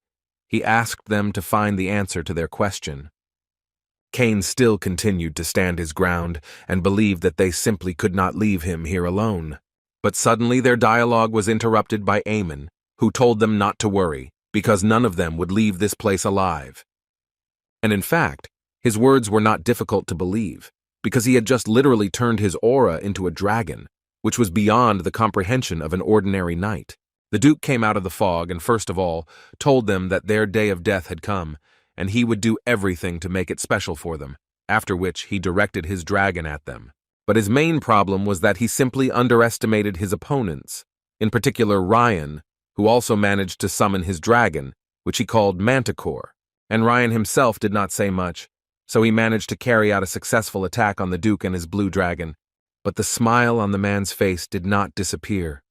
he asked them to find the answer to their question. Cain still continued to stand his ground and believed that they simply could not leave him here alone. But suddenly their dialogue was interrupted by Aemon, who told them not to worry, because none of them would leave this place alive. And in fact, his words were not difficult to believe, because he had just literally turned his aura into a dragon, which was beyond the comprehension of an ordinary knight. The Duke came out of the fog and, first of all, told them that their day of death had come, and he would do everything to make it special for them, after which he directed his dragon at them. But his main problem was that he simply underestimated his opponents, in particular Ryan, who also managed to summon his dragon, which he called Manticore. And Ryan himself did not say much, so he managed to carry out a successful attack on the Duke and his blue dragon. But the smile on the man's face did not disappear.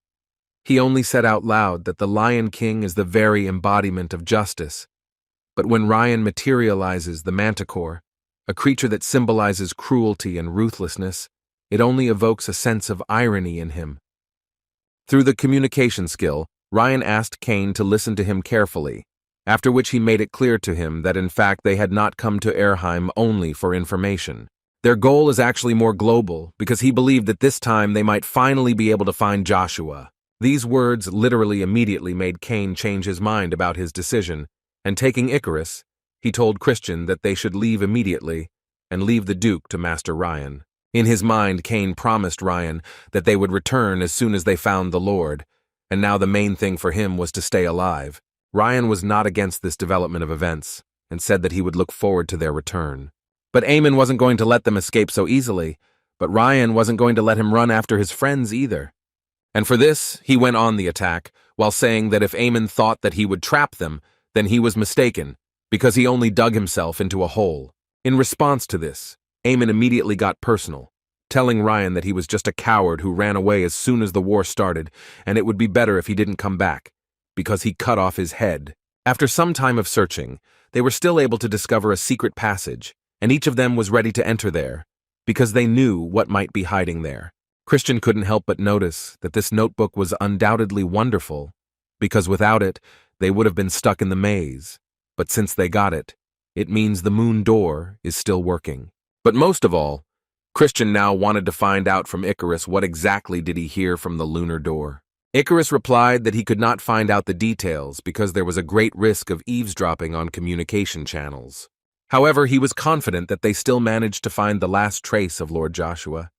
He only said out loud that the Lion King is the very embodiment of justice. But when Ryan materializes the Manticore, a creature that symbolizes cruelty and ruthlessness, it only evokes a sense of irony in him. Through the communication skill, Ryan asked Cain to listen to him carefully, after which he made it clear to him that in fact they had not come to Erheim only for information. Their goal is actually more global, because he believed that this time they might finally be able to find Joshua. These words literally immediately made Cain change his mind about his decision, and taking Icarus, he told Christian that they should leave immediately and leave the Duke to Master Ryan. In his mind, Cain promised Ryan that they would return as soon as they found the Lord, and now the main thing for him was to stay alive. Ryan was not against this development of events, and said that he would look forward to their return. But Aemon wasn't going to let them escape so easily, but Ryan wasn't going to let him run after his friends either. And for this, he went on the attack, while saying that if Aemon thought that he would trap them, then he was mistaken, because he only dug himself into a hole. In response to this, Aemon immediately got personal, telling Ryan that he was just a coward who ran away as soon as the war started, and it would be better if he didn't come back, because he cut off his head. After some time of searching, they were still able to discover a secret passage, and each of them was ready to enter there. because they knew what might be hiding there. Christian couldn't help but notice that this notebook was undoubtedly wonderful, because without it, they would have been stuck in the maze. But since they got it, it means the moon door is still working. But most of all, Christian now wanted to find out from Icarus what exactly did he hear from the lunar door. Icarus replied that he could not find out the details because there was a great risk of eavesdropping on communication channels. However, he was confident that they still managed to find the last trace of Lord Joshua.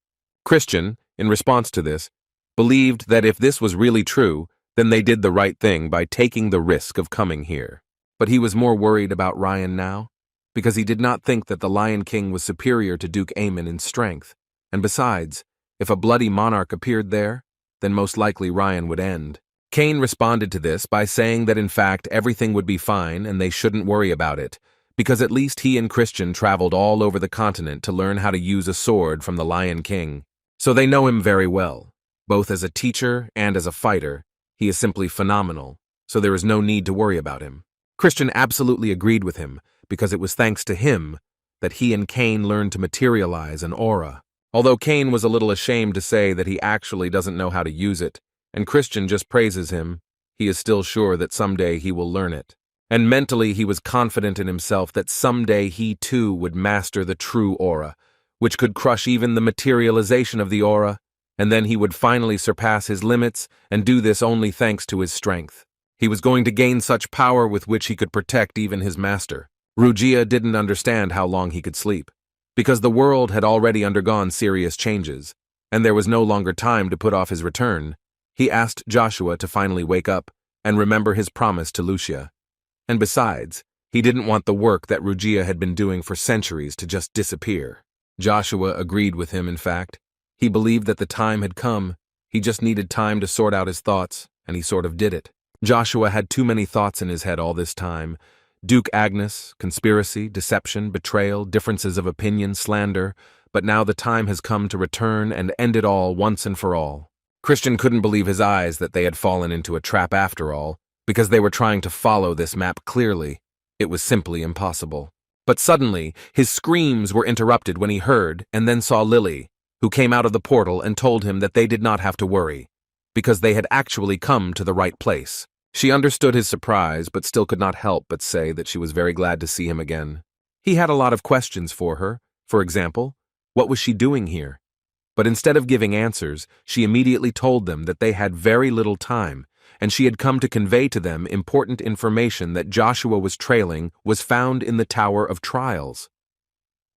Christian, in response to this, believed that if this was really true, then they did the right thing by taking the risk of coming here. But he was more worried about Ryan now, because he did not think that the Lion King was superior to Duke Aemon in strength, and besides, if a bloody monarch appeared there, then most likely Ryan would end. Cain responded to this by saying that in fact everything would be fine and they shouldn't worry about it, because at least he and Christian traveled all over the continent to learn how to use a sword from the Lion King. So they know him very well. Both as a teacher and as a fighter, he is simply phenomenal, so there is no need to worry about him. Christian absolutely agreed with him, because it was thanks to him that he and Cain learned to materialize an aura. Although Cain was a little ashamed to say that he actually doesn't know how to use it, and Christian just praises him, he is still sure that someday he will learn it. And mentally he was confident in himself that someday he too would master the true aura, which could crush even the materialization of the aura, and then he would finally surpass his limits and do this only thanks to his strength. He was going to gain such power with which he could protect even his master. Rugia didn't understand how long he could sleep, because the world had already undergone serious changes, and there was no longer time to put off his return. He asked Joshua to finally wake up and remember his promise to Lucia. And besides, he didn't want the work that Rugia had been doing for centuries to just disappear. Joshua agreed with him, in fact. He believed that the time had come. He just needed time to sort out his thoughts, and he sort of did it. Joshua had too many thoughts in his head all this time. Duke Agnes, conspiracy, deception, betrayal, differences of opinion, slander, but now the time has come to return and end it all once and for all. Christian couldn't believe his eyes that they had fallen into a trap after all, because they were trying to follow this map clearly. It was simply impossible. But suddenly, his screams were interrupted when he heard and then saw Lily, who came out of the portal and told him that they did not have to worry, because they had actually come to the right place. She understood his surprise, but still could not help but say that she was very glad to see him again. He had a lot of questions for her. For example, what was she doing here? But instead of giving answers, she immediately told them that they had very little time, and she had come to convey to them important information that Joshua was trailing was found in the Tower of Trials.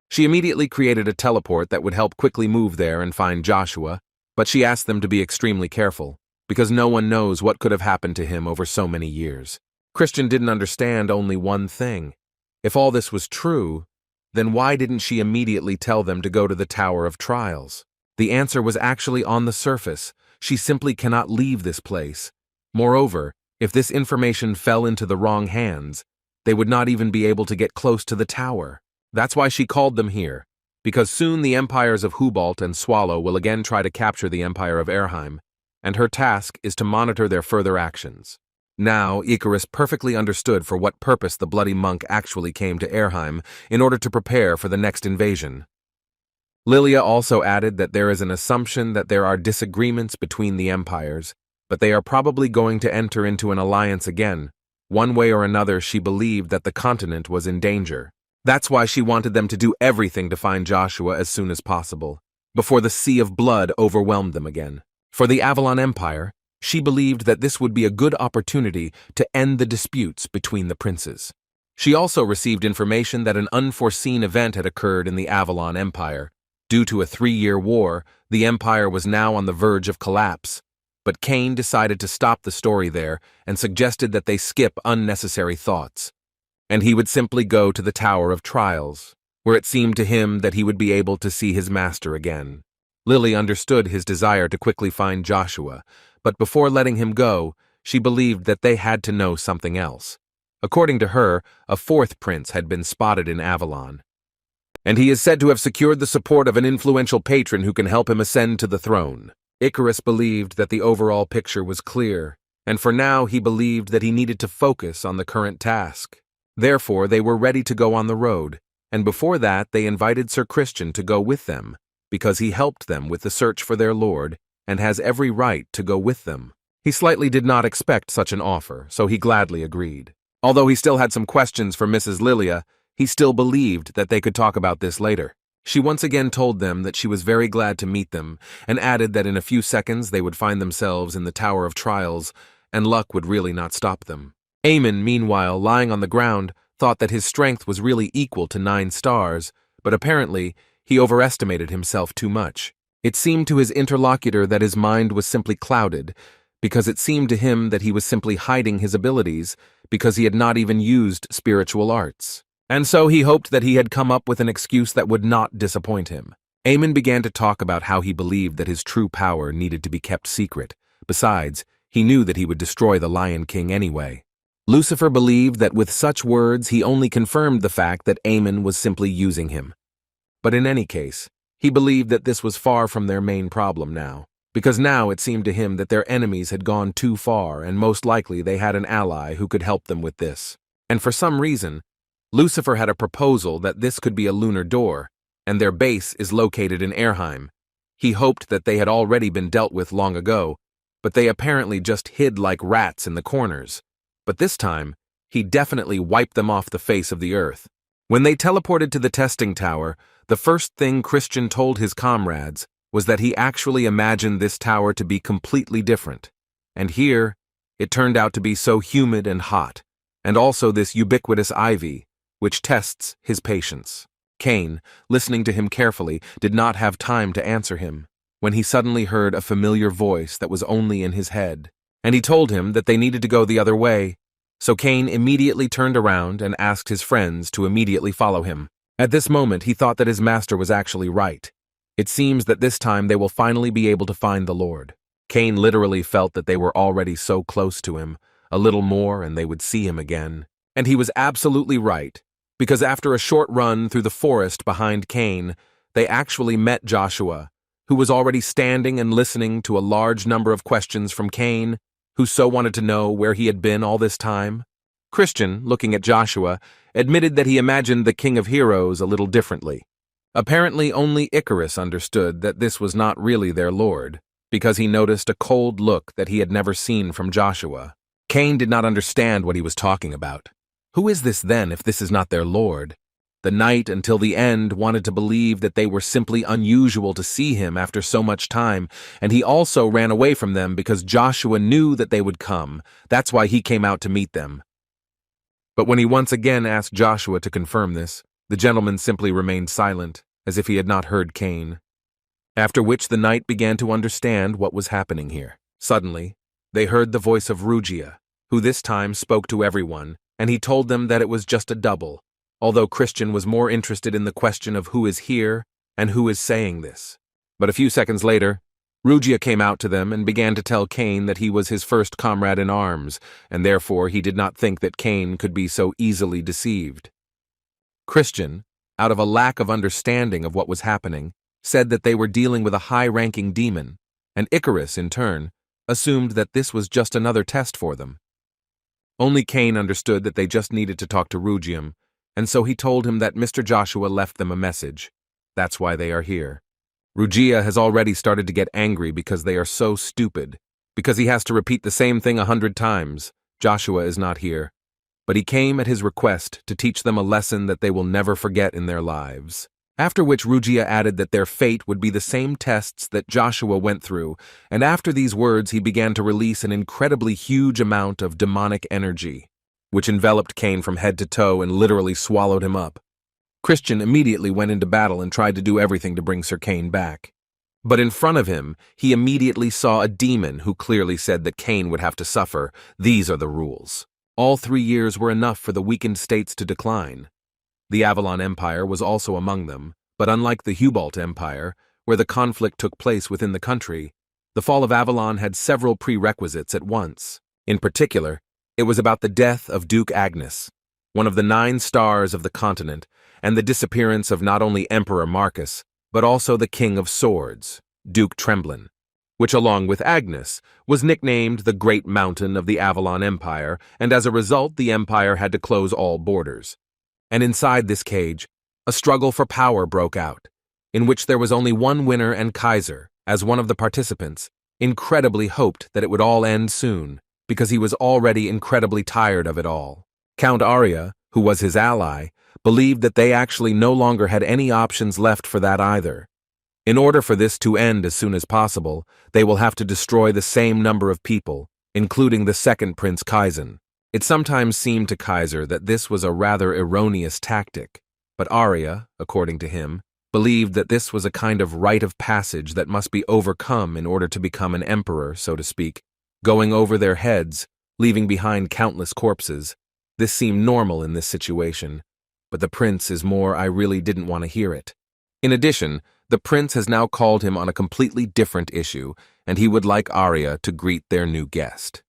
She immediately created a teleport that would help quickly move there and find Joshua, but she asked them to be extremely careful, because no one knows what could have happened to him over so many years. Christian didn't understand only one thing. If all this was true, then why didn't she immediately tell them to go to the Tower of Trials? The answer was actually on the surface. She simply cannot leave this place. Moreover, if this information fell into the wrong hands, they would not even be able to get close to the tower. That's why she called them here, because soon the empires of Hubalt and Swallow will again try to capture the empire of Erheim, and her task is to monitor their further actions. Now, Icarus perfectly understood for what purpose the bloody monk actually came to Erheim in order to prepare for the next invasion. Lilia also added that there is an assumption that there are disagreements between the empires, but they are probably going to enter into an alliance again. One way or another, she believed that the continent was in danger. That's why she wanted them to do everything to find Joshua as soon as possible, before the sea of blood overwhelmed them again. For the Avalon Empire, she believed that this would be a good opportunity to end the disputes between the princes. She also received information that an unforeseen event had occurred in the Avalon Empire. Due to a 3-year war, the empire was now on the verge of collapse. But Cain decided to stop the story there and suggested that they skip unnecessary thoughts. And he would simply go to the Tower of Trials, where it seemed to him that he would be able to see his master again. Lily understood his desire to quickly find Joshua, but before letting him go, she believed that they had to know something else. According to her, a 4th prince had been spotted in Avalon, and he is said to have secured the support of an influential patron who can help him ascend to the throne. Icarus believed that the overall picture was clear, and for now he believed that he needed to focus on the current task. Therefore, they were ready to go on the road, and before that they invited Sir Christian to go with them, because he helped them with the search for their lord and has every right to go with them. He slightly did not expect such an offer, so he gladly agreed. Although he still had some questions for Mrs. Lilia, he still believed that they could talk about this later. She once again told them that she was very glad to meet them, and added that in a few seconds they would find themselves in the Tower of Trials, and luck would really not stop them. Eamon, meanwhile, lying on the ground, thought that his strength was really equal to 9 stars, but apparently he overestimated himself too much. It seemed to his interlocutor that his mind was simply clouded, because it seemed to him that he was simply hiding his abilities because he had not even used spiritual arts. And so he hoped that he had come up with an excuse that would not disappoint him. Eamon began to talk about how he believed that his true power needed to be kept secret. Besides, he knew that he would destroy the Lion King anyway. Lucifer believed that with such words he only confirmed the fact that Eamon was simply using him. But in any case, he believed that this was far from their main problem now, because now it seemed to him that their enemies had gone too far and most likely they had an ally who could help them with this. And for some reason, Lucifer had a proposal that this could be a lunar door, and their base is located in Airheim. He hoped that they had already been dealt with long ago, but they apparently just hid like rats in the corners. But this time, he definitely wiped them off the face of the earth. When they teleported to the testing tower, the first thing Christian told his comrades was that he actually imagined this tower to be completely different. And here, it turned out to be so humid and hot, and also this ubiquitous ivy, which tests his patience. Cain, listening to him carefully, did not have time to answer him, when he suddenly heard a familiar voice that was only in his head, and he told him that they needed to go the other way, so Cain immediately turned around and asked his friends to immediately follow him. At this moment, he thought that his master was actually right. It seems that this time they will finally be able to find the Lord. Cain literally felt that they were already so close to him, a little more and they would see him again. And he was absolutely right, because after a short run through the forest behind Cain, they actually met Joshua, who was already standing and listening to a large number of questions from Cain, who so wanted to know where he had been all this time. Christian, looking at Joshua, admitted that he imagined the King of Heroes a little differently. Apparently only Icarus understood that this was not really their lord, because he noticed a cold look that he had never seen from Joshua. Cain did not understand what he was talking about. Who is this then if this is not their lord? The knight until the end wanted to believe that they were simply unusual to see him after so much time, and he also ran away from them because Joshua knew that they would come. That's why he came out to meet them. But when he once again asked Joshua to confirm this, the gentleman simply remained silent, as if he had not heard Cain. After which the knight began to understand what was happening here. Suddenly, they heard the voice of Rugia, who this time spoke to everyone, and he told them that it was just a double, although Christian was more interested in the question of who is here and who is saying this. But a few seconds later, Rugia came out to them and began to tell Cain that he was his first comrade in arms, and therefore he did not think that Cain could be so easily deceived. Christian, out of a lack of understanding of what was happening, said that they were dealing with a high-ranking demon, and Icarus, in turn, assumed that this was just another test for them. Only Cain understood that they just needed to talk to Rugium, and so he told him that Mr. Joshua left them a message. That's why they are here. Rugia has already started to get angry because they are so stupid, because he has to repeat the same thing 100 times. Joshua is not here, but he came at his request to teach them a lesson that they will never forget in their lives. After which Rugia added that their fate would be the same tests that Joshua went through, and after these words he began to release an incredibly huge amount of demonic energy, which enveloped Cain from head to toe and literally swallowed him up. Christian immediately went into battle and tried to do everything to bring Sir Cain back. But in front of him, he immediately saw a demon who clearly said that Cain would have to suffer. These are the rules. All 3 years were enough for the weakened states to decline. The Avalon Empire was also among them, but unlike the Hubalt Empire, where the conflict took place within the country, the fall of Avalon had several prerequisites at once. In particular, it was about the death of Duke Agnes, one of the 9 stars of the continent, and the disappearance of not only Emperor Marcus, but also the King of Swords, Duke Tremblin, which along with Agnes was nicknamed the Great Mountain of the Avalon Empire, and as a result the empire had to close all borders. And inside this cage, a struggle for power broke out, in which there was only one winner, and Kaiser, as one of the participants, incredibly hoped that it would all end soon, because he was already incredibly tired of it all. Count Arya, who was his ally, believed that they actually no longer had any options left for that either. In order for this to end as soon as possible, they will have to destroy the same number of people, including the second Prince Kaizen. It sometimes seemed to Kaiser that this was a rather erroneous tactic, but Arya, according to him, believed that this was a kind of rite of passage that must be overcome in order to become an emperor, so to speak, going over their heads, leaving behind countless corpses. This seemed normal in this situation, but the prince is more I really didn't want to hear it. In addition, the prince has now called him on a completely different issue, and he would like Arya to greet their new guest.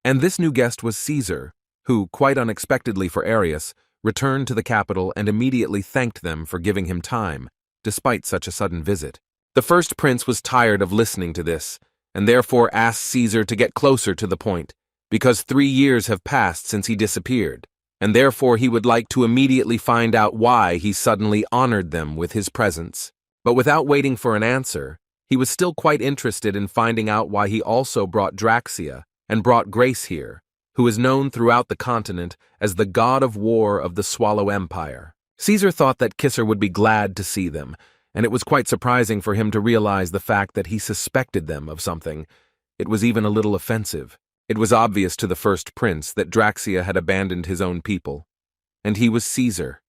And this new guest was Caesar, who, quite unexpectedly for Arius, returned to the capital and immediately thanked them for giving him time, despite such a sudden visit. The first prince was tired of listening to this, and therefore asked Caesar to get closer to the point, because 3 years have passed since he disappeared, and therefore he would like to immediately find out why he suddenly honored them with his presence. But without waiting for an answer, he was still quite interested in finding out why he also brought Draxia and brought Grace here, who is known throughout the continent as the god of war of the Swallow Empire. Caesar thought that Kisser would be glad to see them, and it was quite surprising for him to realize the fact that he suspected them of something. It was even a little offensive. It was obvious to the first prince that Draxia had abandoned his own people, and he was Caesar,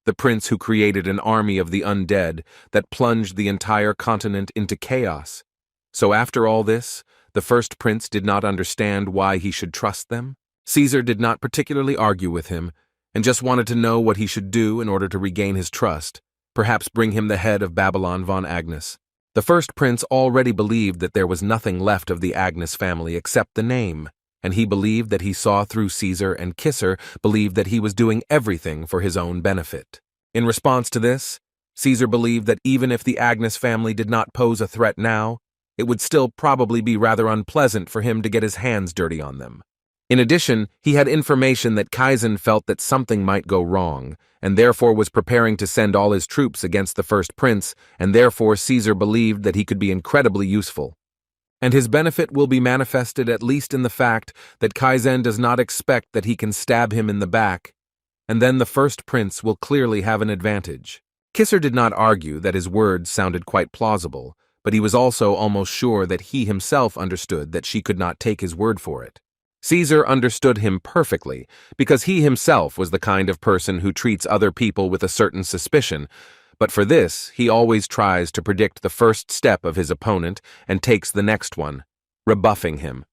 the prince who created an army of the undead that plunged the entire continent into chaos. So after all this, the first prince did not understand why he should trust them. Caesar did not particularly argue with him, and just wanted to know what he should do in order to regain his trust, perhaps bring him the head of Babylon von Agnes. The first prince already believed that there was nothing left of the Agnes family except the name, and he believed that he saw through Caesar, and Kisser believed that he was doing everything for his own benefit. In response to this, Caesar believed that even if the Agnes family did not pose a threat now, it would still probably be rather unpleasant for him to get his hands dirty on them. In addition, he had information that Kaizen felt that something might go wrong, and therefore was preparing to send all his troops against the first prince, and therefore Caesar believed that he could be incredibly useful. And his benefit will be manifested at least in the fact that Kaizen does not expect that he can stab him in the back, and then the first prince will clearly have an advantage. Kisser did not argue that his words sounded quite plausible, but he was also almost sure that he himself understood that she could not take his word for it. Caesar understood him perfectly, because he himself was the kind of person who treats other people with a certain suspicion, but for this he always tries to predict the first step of his opponent and takes the next one, rebuffing him.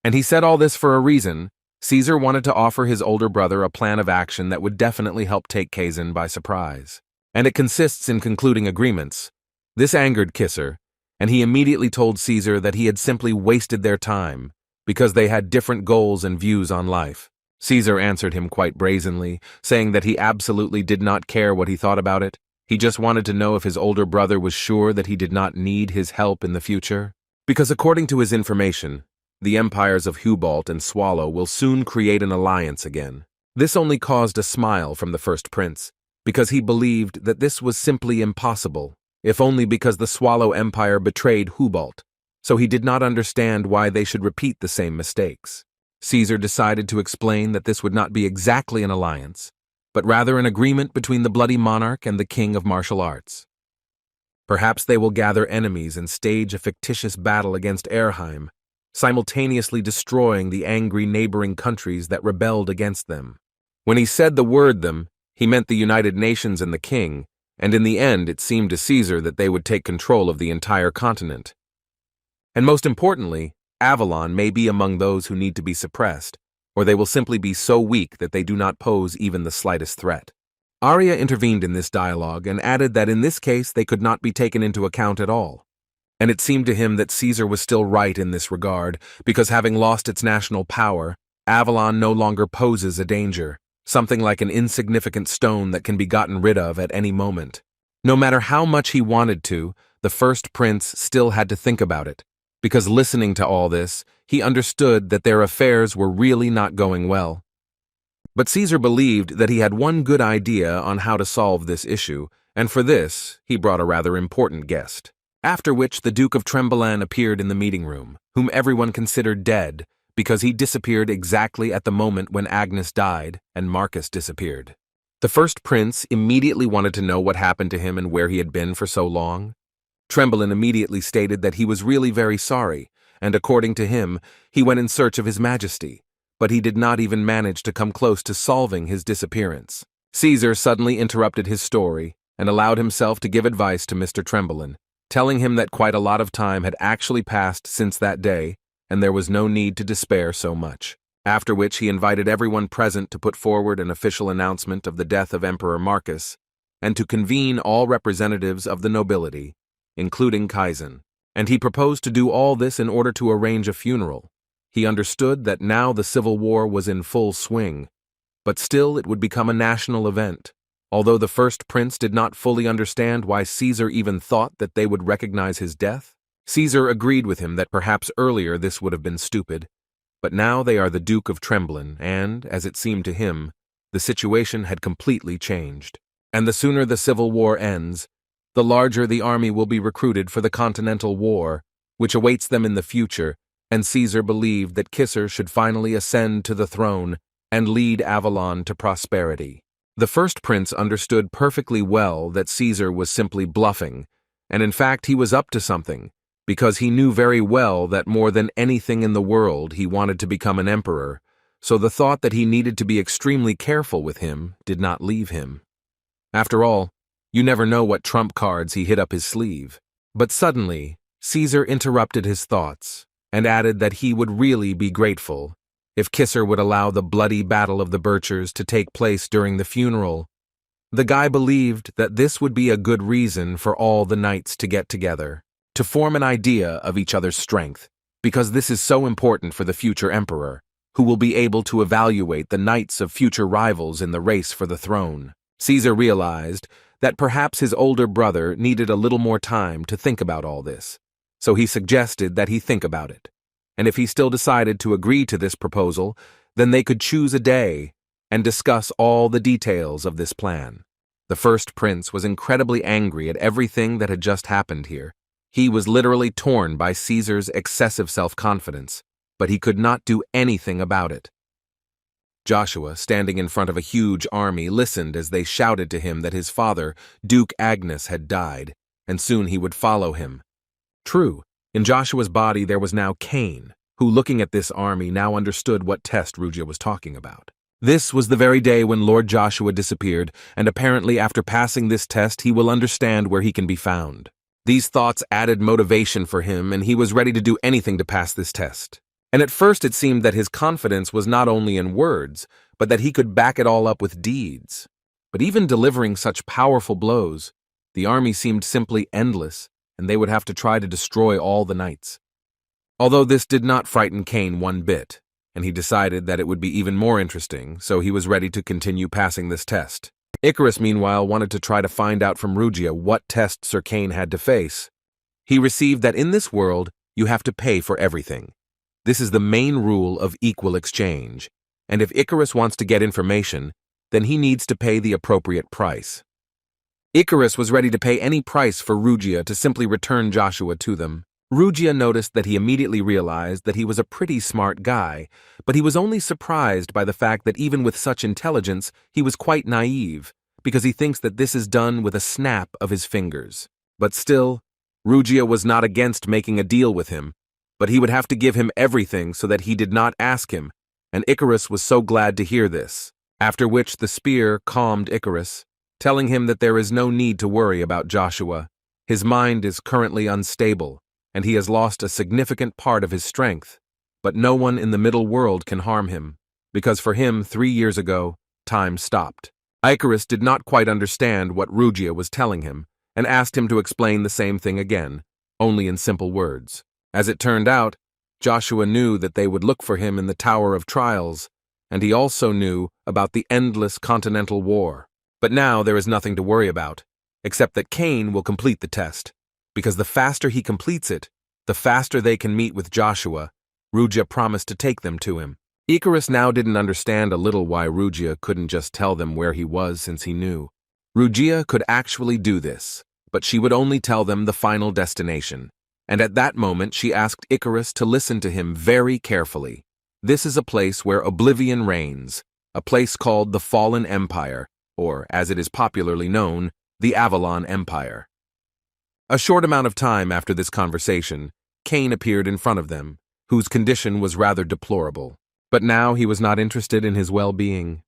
And he said all this for a reason. Caesar wanted to offer his older brother a plan of action that would definitely help take Kaizen by surprise. And it consists in concluding agreements. This angered Kisser, and he immediately told Caesar that he had simply wasted their time, because they had different goals and views on life. Caesar answered him quite brazenly, saying that he absolutely did not care what he thought about it. He just wanted to know if his older brother was sure that he did not need his help in the future. Because according to his information, the empires of Hubalt and Swallow will soon create an alliance again. This only caused a smile from the first prince, because he believed that this was simply impossible, if only because the Swallow Empire betrayed Hubalt. So he did not understand why they should repeat the same mistakes. Caesar decided to explain that this would not be exactly an alliance, but rather an agreement between the bloody monarch and the king of martial arts. Perhaps they will gather enemies and stage a fictitious battle against Erheim, simultaneously destroying the angry neighboring countries that rebelled against them. When he said the word them, he meant the United Nations and the king, and in the end it seemed to Caesar that they would take control of the entire continent. And most importantly, Avalon may be among those who need to be suppressed, or they will simply be so weak that they do not pose even the slightest threat. Arya intervened in this dialogue and added that in this case they could not be taken into account at all. And it seemed to him that Caesar was still right in this regard, because having lost its national power, Avalon no longer poses a danger, something like an insignificant stone that can be gotten rid of at any moment. No matter how much he wanted to, the first prince still had to think about it, because listening to all this, he understood that their affairs were really not going well. But Caesar believed that he had one good idea on how to solve this issue, and for this, he brought a rather important guest. After which the Duke of Tremblant appeared in the meeting room, whom everyone considered dead, because he disappeared exactly at the moment when Agnes died and Marcus disappeared. The first prince immediately wanted to know what happened to him and where he had been for so long. Tremblant immediately stated that he was really very sorry, and according to him, he went in search of His Majesty, but he did not even manage to come close to solving his disappearance. Caesar suddenly interrupted his story and allowed himself to give advice to Mr. Tremblant, telling him that quite a lot of time had actually passed since that day, and there was no need to despair so much. After which he invited everyone present to put forward an official announcement of the death of Emperor Marcus, and to convene all representatives of the nobility, including Kaizen. And he proposed to do all this in order to arrange a funeral. He understood that now the civil war was in full swing, but still it would become a national event. Although the first prince did not fully understand why Caesar even thought that they would recognize his death, Caesar agreed with him that perhaps earlier this would have been stupid, but now they are the Duke of Tremblant, and, as it seemed to him, the situation had completely changed. And the sooner the civil war ends, the larger the army will be recruited for the Continental War, which awaits them in the future, and Caesar believed that Kisser should finally ascend to the throne and lead Avalon to prosperity. The first prince understood perfectly well that Caesar was simply bluffing, and in fact he was up to something, because he knew very well that more than anything in the world he wanted to become an emperor, so the thought that he needed to be extremely careful with him did not leave him. After all, you never know what trump cards he hid up his sleeve. But suddenly, Caesar interrupted his thoughts, and added that he would really be grateful if Kisser would allow the bloody Battle of the Birchers to take place during the funeral. The guy believed that this would be a good reason for all the knights to get together, to form an idea of each other's strength, because this is so important for the future emperor, who will be able to evaluate the knights of future rivals in the race for the throne. Caesar realized that perhaps his older brother needed a little more time to think about all this, so he suggested that he think about it. And if he still decided to agree to this proposal, then they could choose a day and discuss all the details of this plan. The first prince was incredibly angry at everything that had just happened here. He was literally torn by Caesar's excessive self-confidence, but he could not do anything about it. Joshua, standing in front of a huge army, listened as they shouted to him that his father, Duke Agnes, had died, and soon he would follow him. True, in Joshua's body there was now Cain, who, looking at this army, now understood what test Rugia was talking about. This was the very day when Lord Joshua disappeared, and apparently after passing this test he will understand where he can be found. These thoughts added motivation for him, and he was ready to do anything to pass this test. And at first it seemed that his confidence was not only in words, but that he could back it all up with deeds. But even delivering such powerful blows, the army seemed simply endless, and they would have to try to destroy all the knights. Although this did not frighten Cain one bit, and he decided that it would be even more interesting, so he was ready to continue passing this test. Icarus, meanwhile, wanted to try to find out from Rugia what test Sir Cain had to face. He received that in this world, you have to pay for everything. This is the main rule of equal exchange, and if Icarus wants to get information, then he needs to pay the appropriate price. Icarus was ready to pay any price for Rugia to simply return Joshua to them. Rugia noticed that he immediately realized that he was a pretty smart guy, but he was only surprised by the fact that even with such intelligence, he was quite naive, because he thinks that this is done with a snap of his fingers. But still, Rugia was not against making a deal with him, but he would have to give him everything so that he did not ask him, and Icarus was so glad to hear this. After which the spear calmed Icarus, telling him that there is no need to worry about Joshua. His mind is currently unstable, and he has lost a significant part of his strength, but no one in the middle world can harm him, because for him 3 years ago, time stopped. Icarus did not quite understand what Rugia was telling him, and asked him to explain the same thing again, only in simple words. As it turned out, Joshua knew that they would look for him in the Tower of Trials, and he also knew about the endless Continental War. But now there is nothing to worry about, except that Cain will complete the test, because the faster he completes it, the faster they can meet with Joshua. Rugia promised to take them to him. Icarus now didn't understand a little why Rugia couldn't just tell them where he was since he knew. Rugia could actually do this, but she would only tell them the final destination. And at that moment she asked Icarus to listen to him very carefully. This is a place where oblivion reigns, a place called the Fallen Empire, or, as it is popularly known, the Avalon Empire. A short amount of time after this conversation, Cain appeared in front of them, whose condition was rather deplorable. But now he was not interested in his well-being.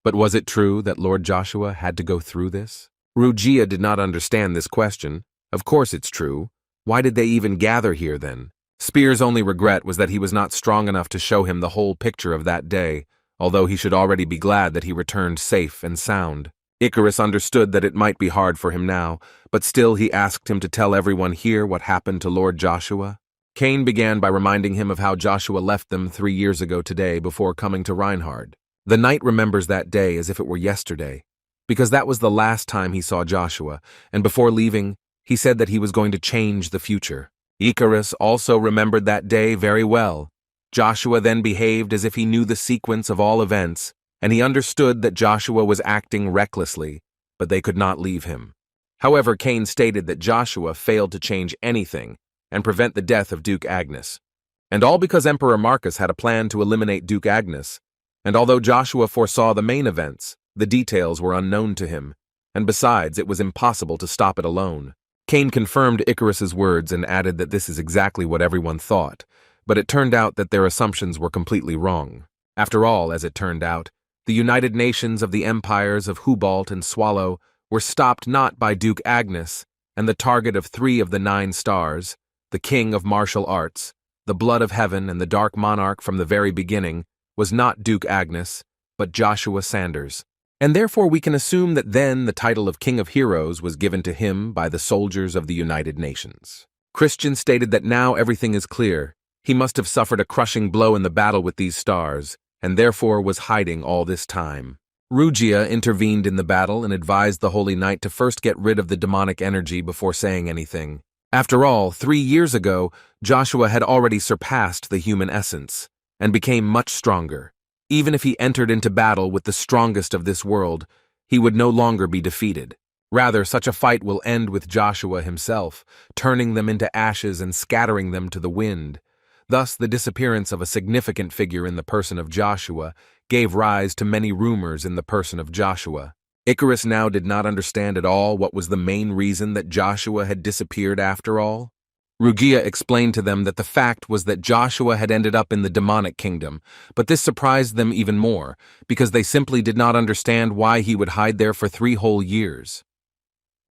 But was it true that Lord Joshua had to go through this? Rugia did not understand this question. Of course it's true. Why did they even gather here then? Spear's only regret was that he was not strong enough to show him the whole picture of that day, although he should already be glad that he returned safe and sound. Icarus understood that it might be hard for him now, but still he asked him to tell everyone here what happened to Lord Joshua. Cain began by reminding him of how Joshua left them 3 years ago today before coming to Reinhard. The knight remembers that day as if it were yesterday, because that was the last time he saw Joshua, and before leaving, he said that he was going to change the future. Icarus also remembered that day very well. Joshua then behaved as if he knew the sequence of all events, and he understood that Joshua was acting recklessly, but they could not leave him. However, Cain stated that Joshua failed to change anything and prevent the death of Duke Agnes. And all because Emperor Marcus had a plan to eliminate Duke Agnes. And although Joshua foresaw the main events, the details were unknown to him, and besides, it was impossible to stop it alone. Cain confirmed Icarus's words and added that this is exactly what everyone thought, but it turned out that their assumptions were completely wrong. After all, as it turned out, the United Nations of the empires of Hubalt and Swallow were stopped not by Duke Agnes, and the target of 3 of the 9 stars, the king of martial arts, the blood of heaven and the dark monarch from the very beginning, was not Duke Agnes, but Joshua Sanders. And therefore we can assume that then the title of King of Heroes was given to him by the soldiers of the United Nations. Christian stated that now everything is clear. He must have suffered a crushing blow in the battle with these stars, and therefore was hiding all this time. Rugia intervened in the battle and advised the Holy Knight to first get rid of the demonic energy before saying anything. After all, 3 years ago, Joshua had already surpassed the human essence, and became much stronger. Even if he entered into battle with the strongest of this world, he would no longer be defeated. Rather, such a fight will end with Joshua himself, turning them into ashes and scattering them to the wind. Thus, the disappearance of a significant figure in the person of Joshua gave rise to many rumors in the person of Joshua. Icarus now did not understand at all what was the main reason that Joshua had disappeared after all. Rugia explained to them that the fact was that Joshua had ended up in the demonic kingdom, but this surprised them even more, because they simply did not understand why he would hide there for 3 whole years.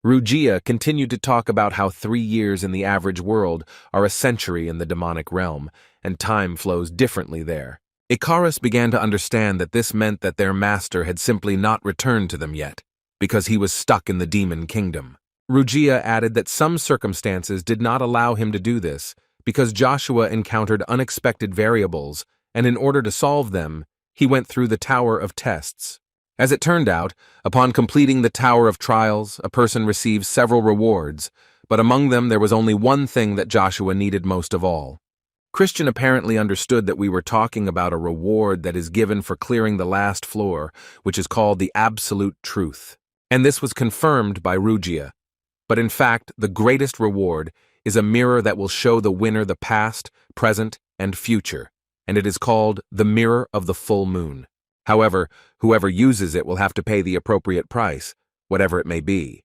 Rugia continued to talk about how 3 years in the average world are a century in the demonic realm, and time flows differently there. Icarus began to understand that this meant that their master had simply not returned to them yet, because he was stuck in the demon kingdom. Rugia added that some circumstances did not allow him to do this, because Joshua encountered unexpected variables, and in order to solve them, he went through the Tower of Tests. As it turned out, upon completing the Tower of Trials, a person receives several rewards, but among them there was only one thing that Joshua needed most of all. Christian apparently understood that we were talking about a reward that is given for clearing the last floor, which is called the Absolute Truth. And this was confirmed by Rugia. But in fact, the greatest reward is a mirror that will show the winner the past, present, and future, and it is called the Mirror of the Full Moon. However, whoever uses it will have to pay the appropriate price, whatever it may be.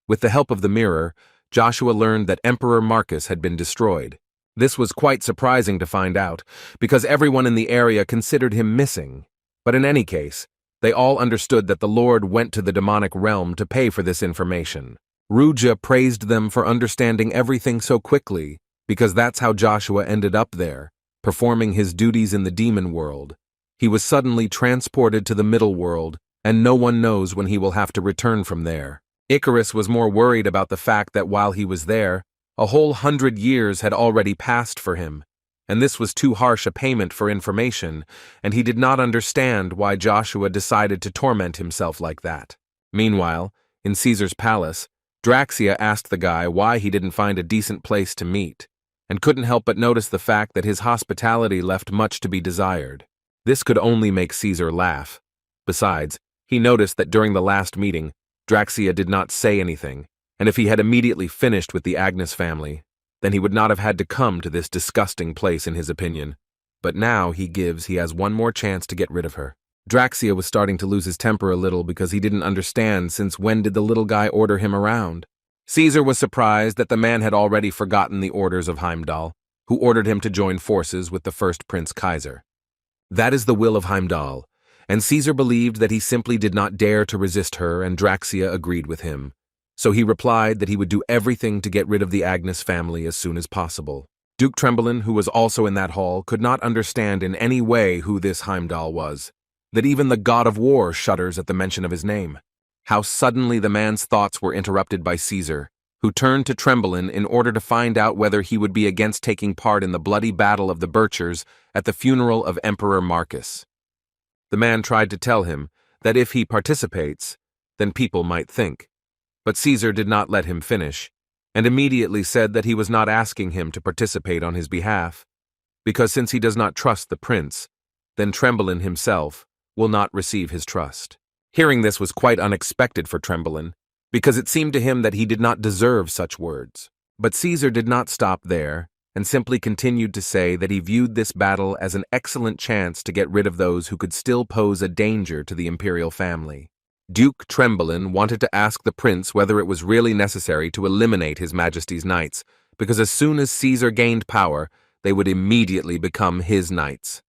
With the help of the mirror, Joshua learned that Emperor Marcus had been destroyed. This was quite surprising to find out, because everyone in the area considered him missing. But in any case, they all understood that the Lord went to the demonic realm to pay for this information. Rugia praised them for understanding everything so quickly, because that's how Joshua ended up there, performing his duties in the demon world. He was suddenly transported to the middle world, and no one knows when he will have to return from there. Icarus was more worried about the fact that while he was there, a whole 100 years had already passed for him, and this was too harsh a payment for information, and he did not understand why Joshua decided to torment himself like that. Meanwhile, in Caesar's palace, Draxia asked the guy why he didn't find a decent place to meet. and couldn't help but notice the fact that his hospitality left much to be desired. This could only make Caesar laugh. Besides, he noticed that during the last meeting, Draxia did not say anything, and if he had immediately finished with the Agnes family, then he would not have had to come to this disgusting place in his opinion. But now he has one more chance to get rid of her. Draxia was starting to lose his temper a little because he didn't understand since when did the little guy order him around. Caesar was surprised that the man had already forgotten the orders of Heimdall, who ordered him to join forces with the first Prince Kaiser. That is the will of Heimdall, and Caesar believed that he simply did not dare to resist her, and Draxia agreed with him. So he replied that he would do everything to get rid of the Agnes family as soon as possible. Duke Trembling, who was also in that hall, could not understand in any way who this Heimdall was, that even the god of war shudders at the mention of his name. How suddenly the man's thoughts were interrupted by Caesar, who turned to Trembling in order to find out whether he would be against taking part in the bloody battle of the Birchers at the funeral of Emperor Marcus. The man tried to tell him that if he participates, then people might think. But Caesar did not let him finish, and immediately said that he was not asking him to participate on his behalf, because since he does not trust the prince, then Trembling himself will not receive his trust. Hearing this was quite unexpected for Trembling, because it seemed to him that he did not deserve such words. But Caesar did not stop there, and simply continued to say that he viewed this battle as an excellent chance to get rid of those who could still pose a danger to the imperial family. Duke Trembling wanted to ask the prince whether it was really necessary to eliminate His Majesty's knights, because as soon as Caesar gained power, they would immediately become his knights.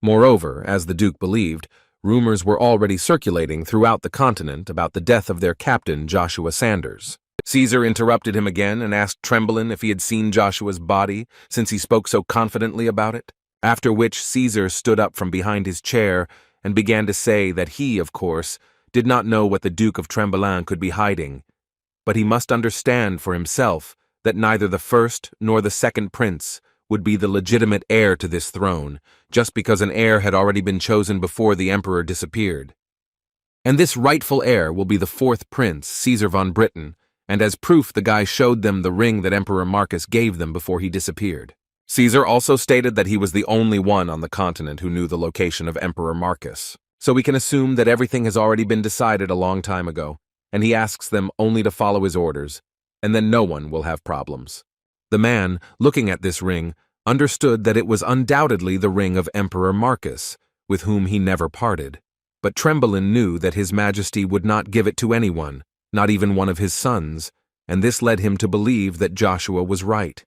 Moreover, as the Duke believed, rumors were already circulating throughout the continent about the death of their captain, Joshua Sanders. Caesar interrupted him again and asked Trembling if he had seen Joshua's body, since he spoke so confidently about it, after which Caesar stood up from behind his chair and began to say that he, of course, did not know what the Duke of Tremblant could be hiding, but he must understand for himself that neither the first nor the second prince would be the legitimate heir to this throne, just because an heir had already been chosen before the emperor disappeared. And this rightful heir will be the fourth prince, Caesar von Britain, and as proof the guy showed them the ring that Emperor Marcus gave them before he disappeared. Caesar also stated that he was the only one on the continent who knew the location of Emperor Marcus. So we can assume that everything has already been decided a long time ago, and he asks them only to follow his orders, and then no one will have problems. The man, looking at this ring, understood that it was undoubtedly the ring of Emperor Marcus, with whom he never parted. But Trembling knew that His Majesty would not give it to anyone, not even one of his sons, and this led him to believe that Joshua was right.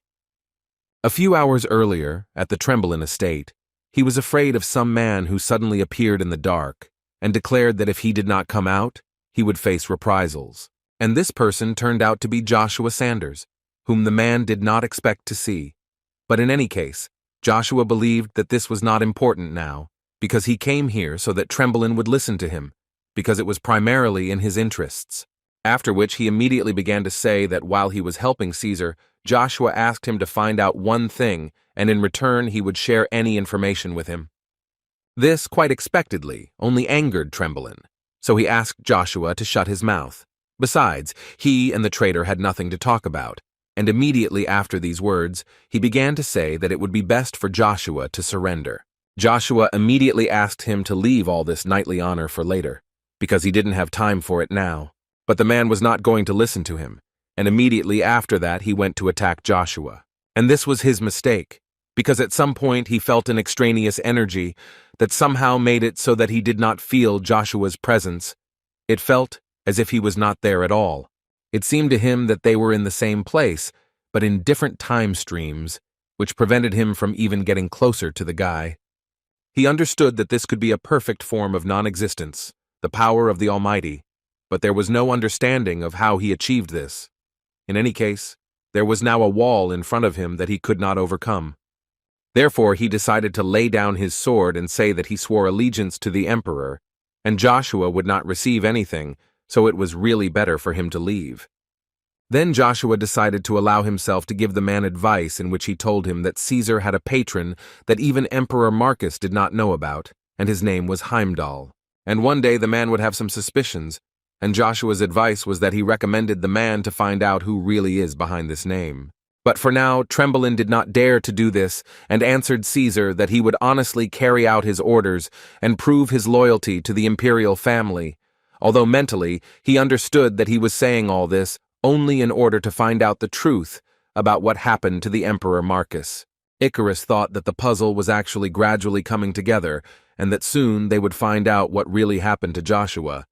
A few hours earlier, at the Trembling estate, he was afraid of some man who suddenly appeared in the dark and declared that if he did not come out, he would face reprisals. And this person turned out to be Joshua Sanders, whom the man did not expect to see. But in any case, Joshua believed that this was not important now, because he came here so that Trembling would listen to him, because it was primarily in his interests. After which he immediately began to say that while he was helping Caesar, Joshua asked him to find out one thing, and in return he would share any information with him. This, quite expectedly, only angered Trembling, so he asked Joshua to shut his mouth. Besides, he and the traitor had nothing to talk about, and immediately after these words, he began to say that it would be best for Joshua to surrender. Joshua immediately asked him to leave all this knightly honor for later, because he didn't have time for it now. But the man was not going to listen to him, and immediately after that he went to attack Joshua. And this was his mistake, because at some point he felt an extraneous energy that somehow made it so that he did not feel Joshua's presence. It felt as if he was not there at all. It seemed to him that they were in the same place, but in different time streams, which prevented him from even getting closer to the guy. He understood that this could be a perfect form of non-existence, the power of the Almighty, but there was no understanding of how he achieved this. In any case, there was now a wall in front of him that he could not overcome. Therefore, he decided to lay down his sword and say that he swore allegiance to the emperor, and Joshua would not receive anything, so it was really better for him to leave. Then Joshua decided to allow himself to give the man advice in which he told him that Caesar had a patron that even Emperor Marcus did not know about, and his name was Heimdall. And one day the man would have some suspicions, and Joshua's advice was that he recommended the man to find out who really is behind this name. But for now, Tremblin did not dare to do this and answered Caesar that he would honestly carry out his orders and prove his loyalty to the imperial family, although mentally he understood that he was saying all this only in order to find out the truth about what happened to the Emperor Marcus. Icarus thought that the puzzle was actually gradually coming together and that soon they would find out what really happened to Joshua.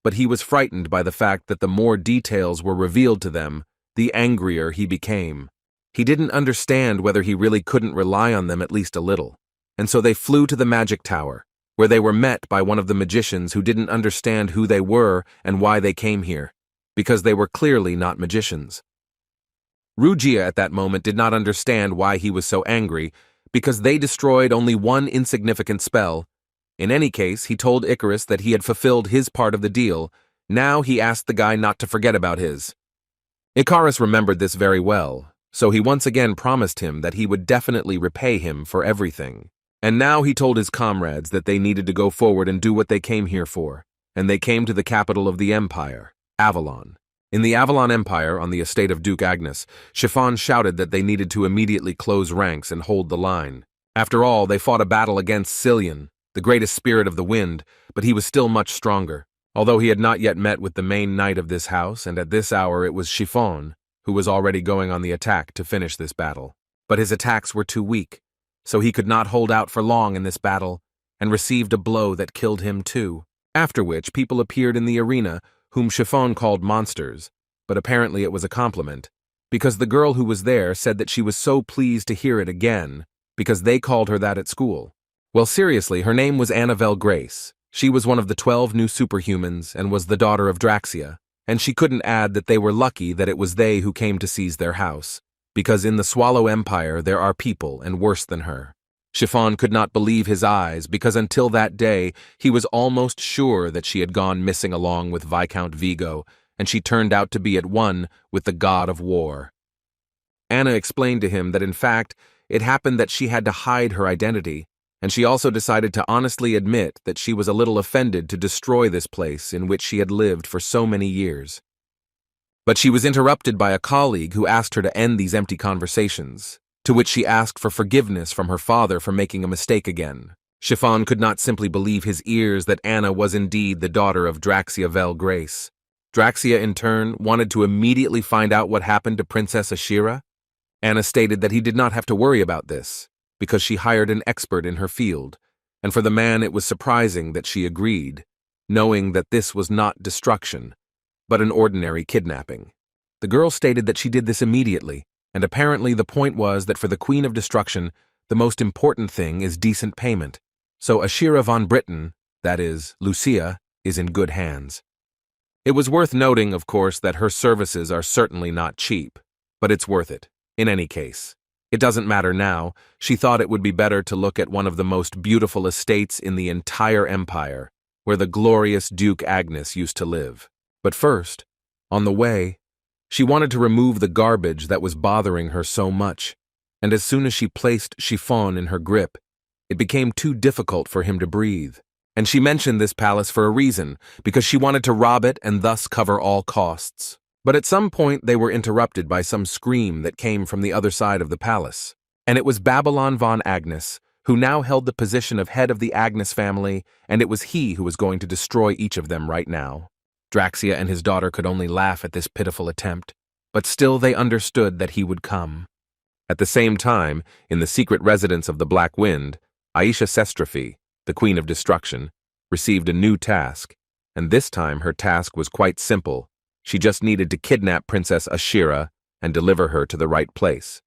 But he was frightened by the fact that the more details were revealed to them, the angrier he became. He didn't understand whether he really couldn't rely on them at least a little, and so they flew to the magic tower, where they were met by one of the magicians who didn't understand who they were and why they came here, because they were clearly not magicians. Rugia at that moment did not understand why he was so angry, because they destroyed only one insignificant spell. In any case, he told Icarus that he had fulfilled his part of the deal. Now he asked the guy not to forget about his. Icarus remembered this very well, so he once again promised him that he would definitely repay him for everything. And now he told his comrades that they needed to go forward and do what they came here for, and they came to the capital of the empire, Avalon. In the Avalon Empire, on the estate of Duke Agnes, Chiffon shouted that they needed to immediately close ranks and hold the line. After all, they fought a battle against Cillian, the greatest spirit of the wind, but he was still much stronger. Although he had not yet met with the main knight of this house, and at this hour it was Chiffon, who was already going on the attack to finish this battle. But his attacks were too weak, so he could not hold out for long in this battle, and received a blow that killed him too. After which, people appeared in the arena, whom Chiffon called monsters, but apparently it was a compliment, because the girl who was there said that she was so pleased to hear it again, because they called her that at school. Well, seriously, her name was Annabelle Grace. She was one of the 12 new superhumans and was the daughter of Draxia, and she couldn't add that they were lucky that it was they who came to seize their house, because in the Swallow Empire there are people and worse than her. Chiffon could not believe his eyes, because until that day he was almost sure that she had gone missing along with Viscount Vigo, and she turned out to be at one with the god of war. Anna explained to him that in fact it happened that she had to hide her identity, and she also decided to honestly admit that she was a little offended to destroy this place in which she had lived for so many years. But she was interrupted by a colleague who asked her to end these empty conversations, to which she asked for forgiveness from her father for making a mistake again. Chiffon could not simply believe his ears that Anna was indeed the daughter of Draxia Vel Grace. Draxia, in turn, wanted to immediately find out what happened to Princess Ashira. Anna stated that he did not have to worry about this, because she hired an expert in her field, and for the man it was surprising that she agreed, knowing that this was not destruction, but an ordinary kidnapping. The girl stated that she did this immediately, and apparently the point was that for the Queen of Destruction, the most important thing is decent payment. So Ashira von Britten, that is, Lucia, is in good hands. It was worth noting, of course, that her services are certainly not cheap, but it's worth it, in any case. It doesn't matter now. She thought it would be better to look at one of the most beautiful estates in the entire empire, where the glorious Duke Agnes used to live. But first, on the way, she wanted to remove the garbage that was bothering her so much, and as soon as she placed Chiffon in her grip, it became too difficult for him to breathe. And she mentioned this palace for a reason, because she wanted to rob it and thus cover all costs. But at some point they were interrupted by some scream that came from the other side of the palace. And it was Babylon von Agnes, who now held the position of head of the Agnes family, and it was he who was going to destroy each of them right now. Draxia and his daughter could only laugh at this pitiful attempt, but still they understood that he would come. At the same time, in the secret residence of the Black Wind, Aisha Sestrophy, the Queen of Destruction, received a new task, and this time her task was quite simple. She just needed to kidnap Princess Ashira and deliver her to the right place.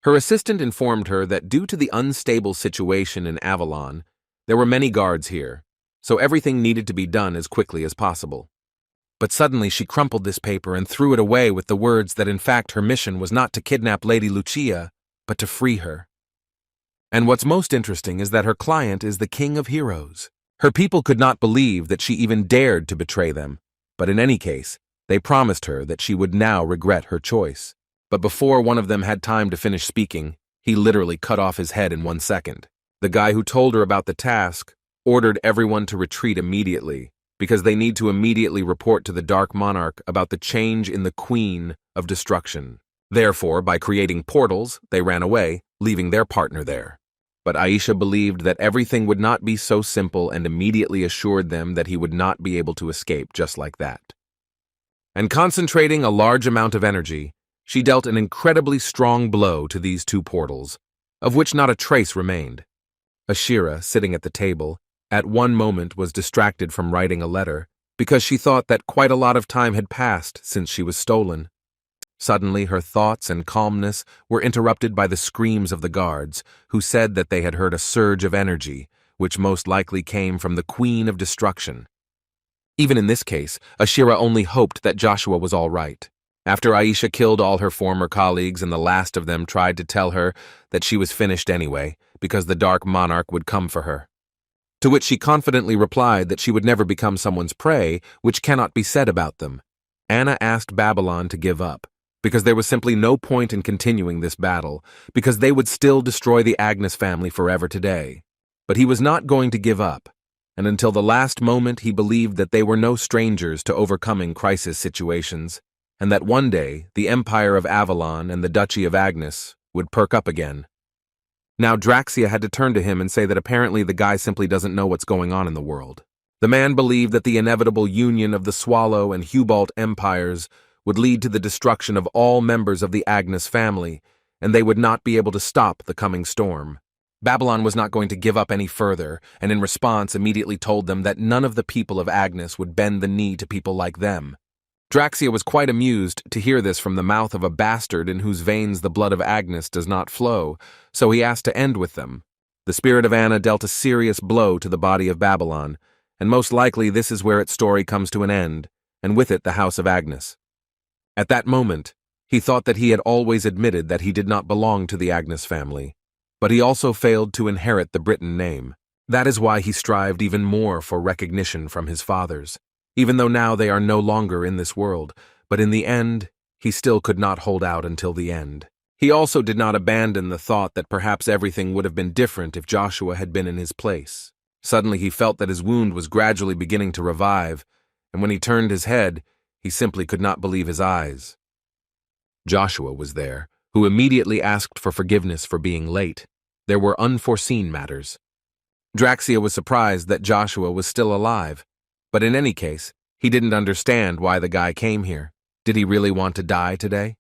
Her assistant informed her that due to the unstable situation in Avalon, there were many guards here, so everything needed to be done as quickly as possible. But suddenly she crumpled this paper and threw it away with the words that in fact her mission was not to kidnap Lady Lucia, but to free her. And what's most interesting is that her client is the King of Heroes. Her people could not believe that she even dared to betray them, but in any case, they promised her that she would now regret her choice. But before one of them had time to finish speaking, he literally cut off his head in 1 second. The guy who told her about the task ordered everyone to retreat immediately, because they need to immediately report to the Dark Monarch about the change in the Queen of Destruction. Therefore, by creating portals, they ran away, leaving their partner there. But Aisha believed that everything would not be so simple and immediately assured them that he would not be able to escape just like that. And concentrating a large amount of energy, she dealt an incredibly strong blow to these two portals, of which not a trace remained. Ashira, sitting at the table, at one moment was distracted from writing a letter because she thought that quite a lot of time had passed since she was stolen. Suddenly, her thoughts and calmness were interrupted by the screams of the guards, who said that they had heard a surge of energy, which most likely came from the Queen of Destruction. Even in this case, Ashira only hoped that Joshua was all right. After Aisha killed all her former colleagues and the last of them tried to tell her that she was finished anyway, because the Dark Monarch would come for her. To which she confidently replied that she would never become someone's prey, which cannot be said about them. Anna asked Babylon to give up, because there was simply no point in continuing this battle, because they would still destroy the Agnes family forever today. But he was not going to give up, and until the last moment he believed that they were no strangers to overcoming crisis situations, and that one day the Empire of Avalon and the Duchy of Agnes would perk up again. Now Draxia had to turn to him and say that apparently the guy simply doesn't know what's going on in the world. The man believed that the inevitable union of the Swallow and Hubalt empires would lead to the destruction of all members of the Agnes family, and they would not be able to stop the coming storm. Babylon was not going to give up any further, and in response immediately told them that none of the people of Agnes would bend the knee to people like them. Draxia was quite amused to hear this from the mouth of a bastard in whose veins the blood of Agnes does not flow, so he asked to end with them. The spirit of Anna dealt a serious blow to the body of Babylon, and most likely this is where its story comes to an end, and with it the house of Agnes. At that moment, he thought that he had always admitted that he did not belong to the Agnes family, but he also failed to inherit the Britain name. That is why he strived even more for recognition from his fathers, even though now they are no longer in this world, but in the end, he still could not hold out until the end. He also did not abandon the thought that perhaps everything would have been different if Joshua had been in his place. Suddenly he felt that his wound was gradually beginning to revive, and when he turned his head, he simply could not believe his eyes. Joshua was there, who immediately asked for forgiveness for being late. There were unforeseen matters. Draxia was surprised that Joshua was still alive, but in any case, he didn't understand why the guy came here. Did he really want to die today?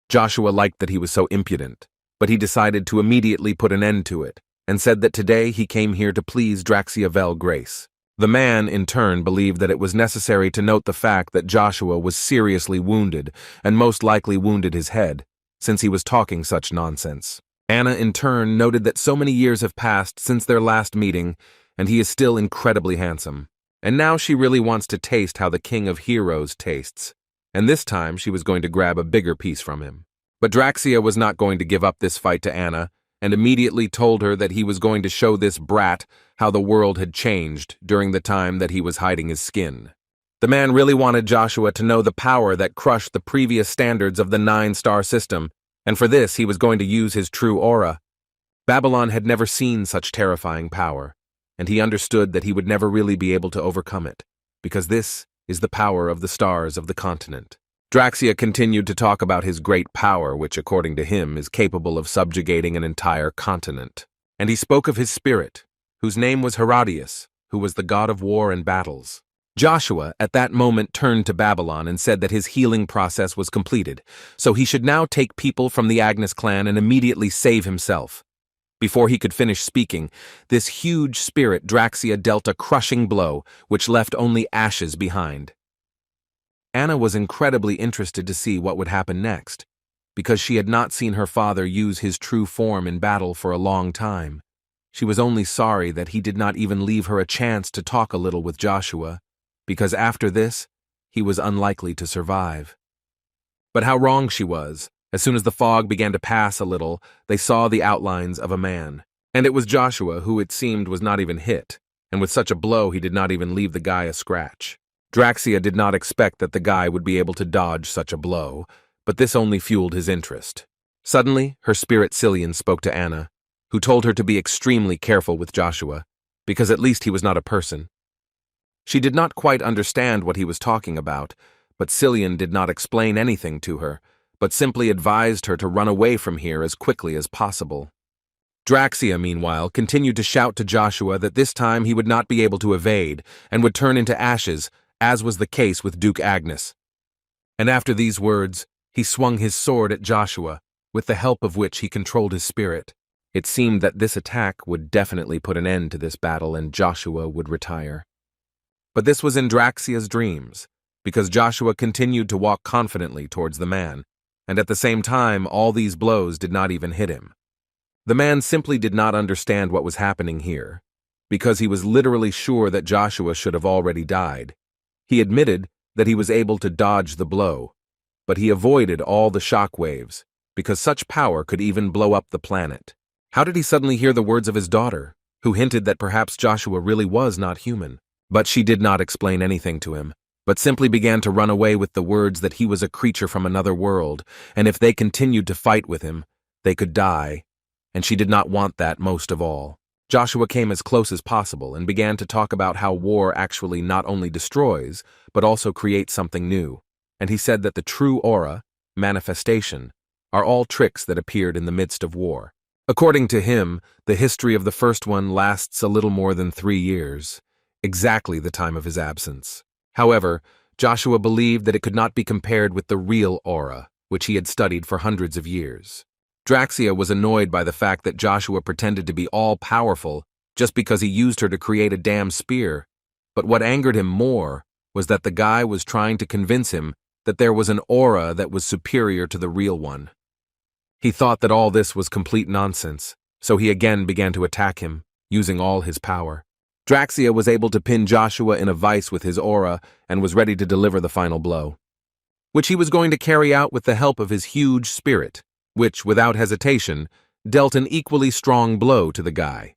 Joshua liked that he was so impudent, but he decided to immediately put an end to it, and said that today he came here to please Draxia Vel Grace. The man, in turn, believed that it was necessary to note the fact that Joshua was seriously wounded, and most likely wounded his head, since he was talking such nonsense. Anna, in turn, noted that so many years have passed since their last meeting, and he is still incredibly handsome. And now she really wants to taste how the King of Heroes tastes, and this time she was going to grab a bigger piece from him. But Draxia was not going to give up this fight to Anna, and immediately told her that he was going to show this brat how the world had changed during the time that he was hiding his skin. The man really wanted Joshua to know the power that crushed the previous standards of the 9-star system, and for this he was going to use his true aura. Babylon had never seen such terrifying power, and he understood that he would never really be able to overcome it, because this is the power of the stars of the continent. Draxia continued to talk about his great power, which, according to him, is capable of subjugating an entire continent. And he spoke of his spirit, whose name was Herodias, who was the god of war and battles. Joshua, at that moment, turned to Babylon and said that his healing process was completed, so he should now take people from the Agnes clan and immediately save himself. Before he could finish speaking, this huge spirit Draxia dealt a crushing blow, which left only ashes behind. Anna was incredibly interested to see what would happen next, because she had not seen her father use his true form in battle for a long time. She was only sorry that he did not even leave her a chance to talk a little with Joshua, because after this, he was unlikely to survive. But how wrong she was. As soon as the fog began to pass a little, they saw the outlines of a man. And it was Joshua, who it seemed was not even hit, and with such a blow he did not even leave the guy a scratch. Draxia did not expect that the guy would be able to dodge such a blow, but this only fueled his interest. Suddenly, her spirit Cillian spoke to Anna, who told her to be extremely careful with Joshua, because at least he was not a person. She did not quite understand what he was talking about, but Cillian did not explain anything to her, but simply advised her to run away from here as quickly as possible. Draxia, meanwhile, continued to shout to Joshua that this time he would not be able to evade and would turn into ashes, as was the case with Duke Agnes. And after these words, he swung his sword at Joshua, with the help of which he controlled his spirit. It seemed that this attack would definitely put an end to this battle and Joshua would retire. But this was in Draxia's dreams, because Joshua continued to walk confidently towards the man, and at the same time all these blows did not even hit him. The man simply did not understand what was happening here, because he was literally sure that Joshua should have already died. He admitted that he was able to dodge the blow, but he avoided all the shock waves, because such power could even blow up the planet. How did he suddenly hear the words of his daughter, who hinted that perhaps Joshua really was not human? But she did not explain anything to him, but simply began to run away with the words that he was a creature from another world, and if they continued to fight with him, they could die, and she did not want that most of all. Joshua came as close as possible and began to talk about how war actually not only destroys, but also creates something new, and he said that the true aura, manifestation, are all tricks that appeared in the midst of war. According to him, the history of the first one lasts a little more than 3 years, exactly the time of his absence. However, Joshua believed that it could not be compared with the real aura, which he had studied for hundreds of years. Draxia was annoyed by the fact that Joshua pretended to be all-powerful just because he used her to create a damn spear, but what angered him more was that the guy was trying to convince him that there was an aura that was superior to the real one. He thought that all this was complete nonsense, so he again began to attack him, using all his power. Draxia was able to pin Joshua in a vice with his aura and was ready to deliver the final blow, which he was going to carry out with the help of his huge spirit, which, without hesitation, dealt an equally strong blow to the guy.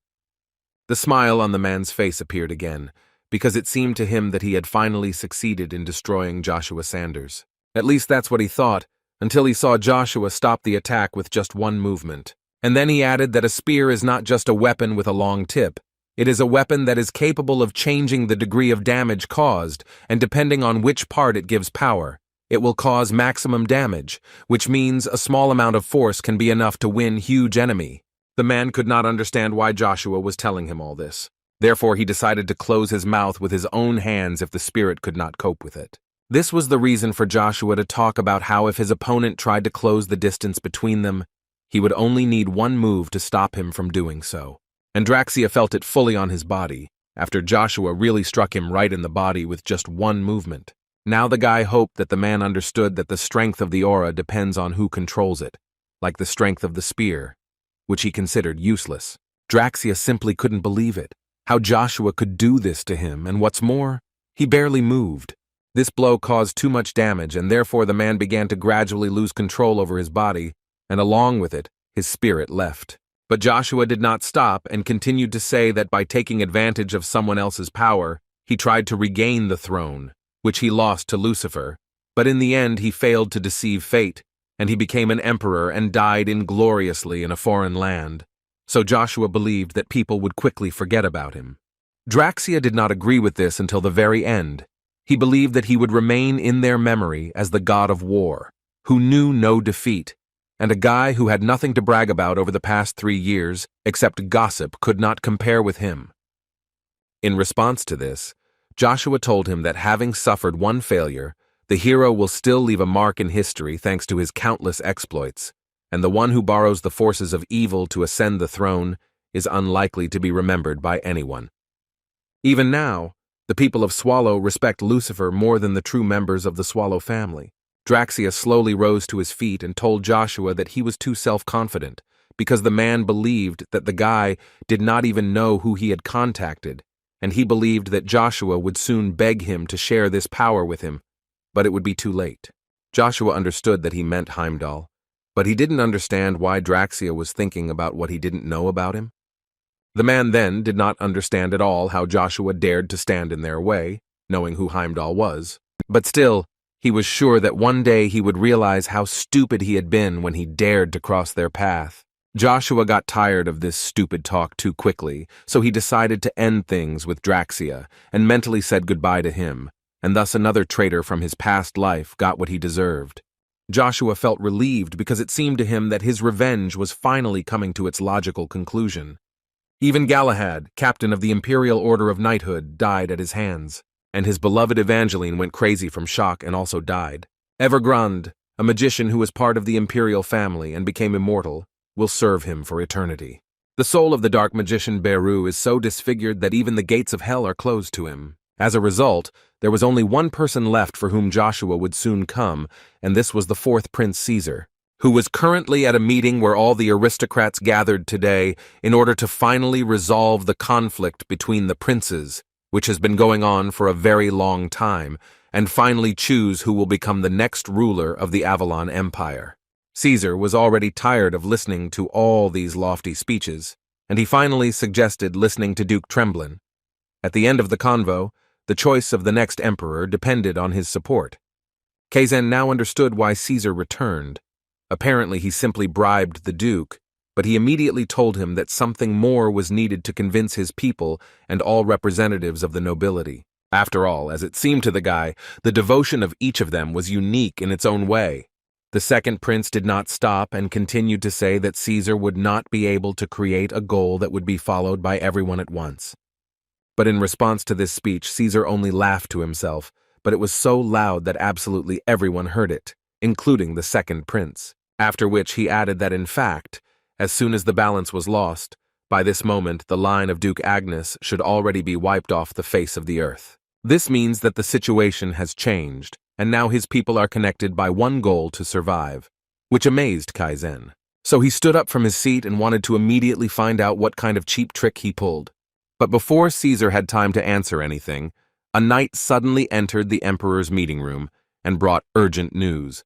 The smile on the man's face appeared again, because it seemed to him that he had finally succeeded in destroying Joshua Sanders. At least that's what he thought, until he saw Joshua stop the attack with just one movement. And then he added that a spear is not just a weapon with a long tip. It is a weapon that is capable of changing the degree of damage caused, and depending on which part it gives power, it will cause maximum damage, which means a small amount of force can be enough to win huge enemy. The man could not understand why Joshua was telling him all this. Therefore, he decided to close his mouth with his own hands if the spirit could not cope with it. This was the reason for Joshua to talk about how if his opponent tried to close the distance between them, he would only need one move to stop him from doing so. And Draxia felt it fully on his body, after Joshua really struck him right in the body with just one movement. Now the guy hoped that the man understood that the strength of the aura depends on who controls it, like the strength of the spear, which he considered useless. Draxia simply couldn't believe it, how Joshua could do this to him, and what's more, he barely moved. This blow caused too much damage, and therefore the man began to gradually lose control over his body, and along with it, his spirit left. But Joshua did not stop and continued to say that by taking advantage of someone else's power, he tried to regain the throne, which he lost to Lucifer, but in the end he failed to deceive fate, and he became an emperor and died ingloriously in a foreign land. So Joshua believed that people would quickly forget about him. Draxia did not agree with this until the very end. He believed that he would remain in their memory as the god of war, who knew no defeat, and a guy who had nothing to brag about over the past 3 years, except gossip, could not compare with him. In response to this, Joshua told him that having suffered one failure, the hero will still leave a mark in history thanks to his countless exploits, and the one who borrows the forces of evil to ascend the throne is unlikely to be remembered by anyone. Even now, the people of Swallow respect Lucifer more than the true members of the Swallow family. Draxia slowly rose to his feet and told Joshua that he was too self-confident, because the man believed that the guy did not even know who he had contacted, and he believed that Joshua would soon beg him to share this power with him, but it would be too late. Joshua understood that he meant Heimdall, but he didn't understand why Draxia was thinking about what he didn't know about him. The man then did not understand at all how Joshua dared to stand in their way, knowing who Heimdall was, but still, he was sure that one day he would realize how stupid he had been when he dared to cross their path. Joshua got tired of this stupid talk too quickly, so he decided to end things with Draxia and mentally said goodbye to him, and thus another traitor from his past life got what he deserved. Joshua felt relieved because it seemed to him that his revenge was finally coming to its logical conclusion. Even Galahad, captain of the Imperial Order of Knighthood, died at his hands, and his beloved Evangeline went crazy from shock and also died. Evergrande, a magician who was part of the Imperial family and became immortal, will serve him for eternity. The soul of the dark magician Beru is so disfigured that even the gates of hell are closed to him. As a result, there was only one person left for whom Joshua would soon come, and this was the fourth Prince Caesar, who was currently at a meeting where all the aristocrats gathered today in order to finally resolve the conflict between the princes, which has been going on for a very long time, and finally choose who will become the next ruler of the Avalon Empire. Caesar was already tired of listening to all these lofty speeches, and he finally suggested listening to Duke Tremblin. At the end of the convo, the choice of the next emperor depended on his support. Kaizen now understood why Caesar returned. Apparently he simply bribed the Duke, but he immediately told him that something more was needed to convince his people and all representatives of the nobility. After all, as it seemed to the guy, the devotion of each of them was unique in its own way. The second prince did not stop and continued to say that Caesar would not be able to create a goal that would be followed by everyone at once. But in response to this speech, Caesar only laughed to himself, but it was so loud that absolutely everyone heard it, including the second prince. After which he added that in fact, as soon as the balance was lost, by this moment the line of Duke Agnes should already be wiped off the face of the earth. This means that the situation has changed, and now his people are connected by one goal to survive, which amazed Kaizen. So he stood up from his seat and wanted to immediately find out what kind of cheap trick he pulled. But before Caesar had time to answer anything, a knight suddenly entered the emperor's meeting room and brought urgent news.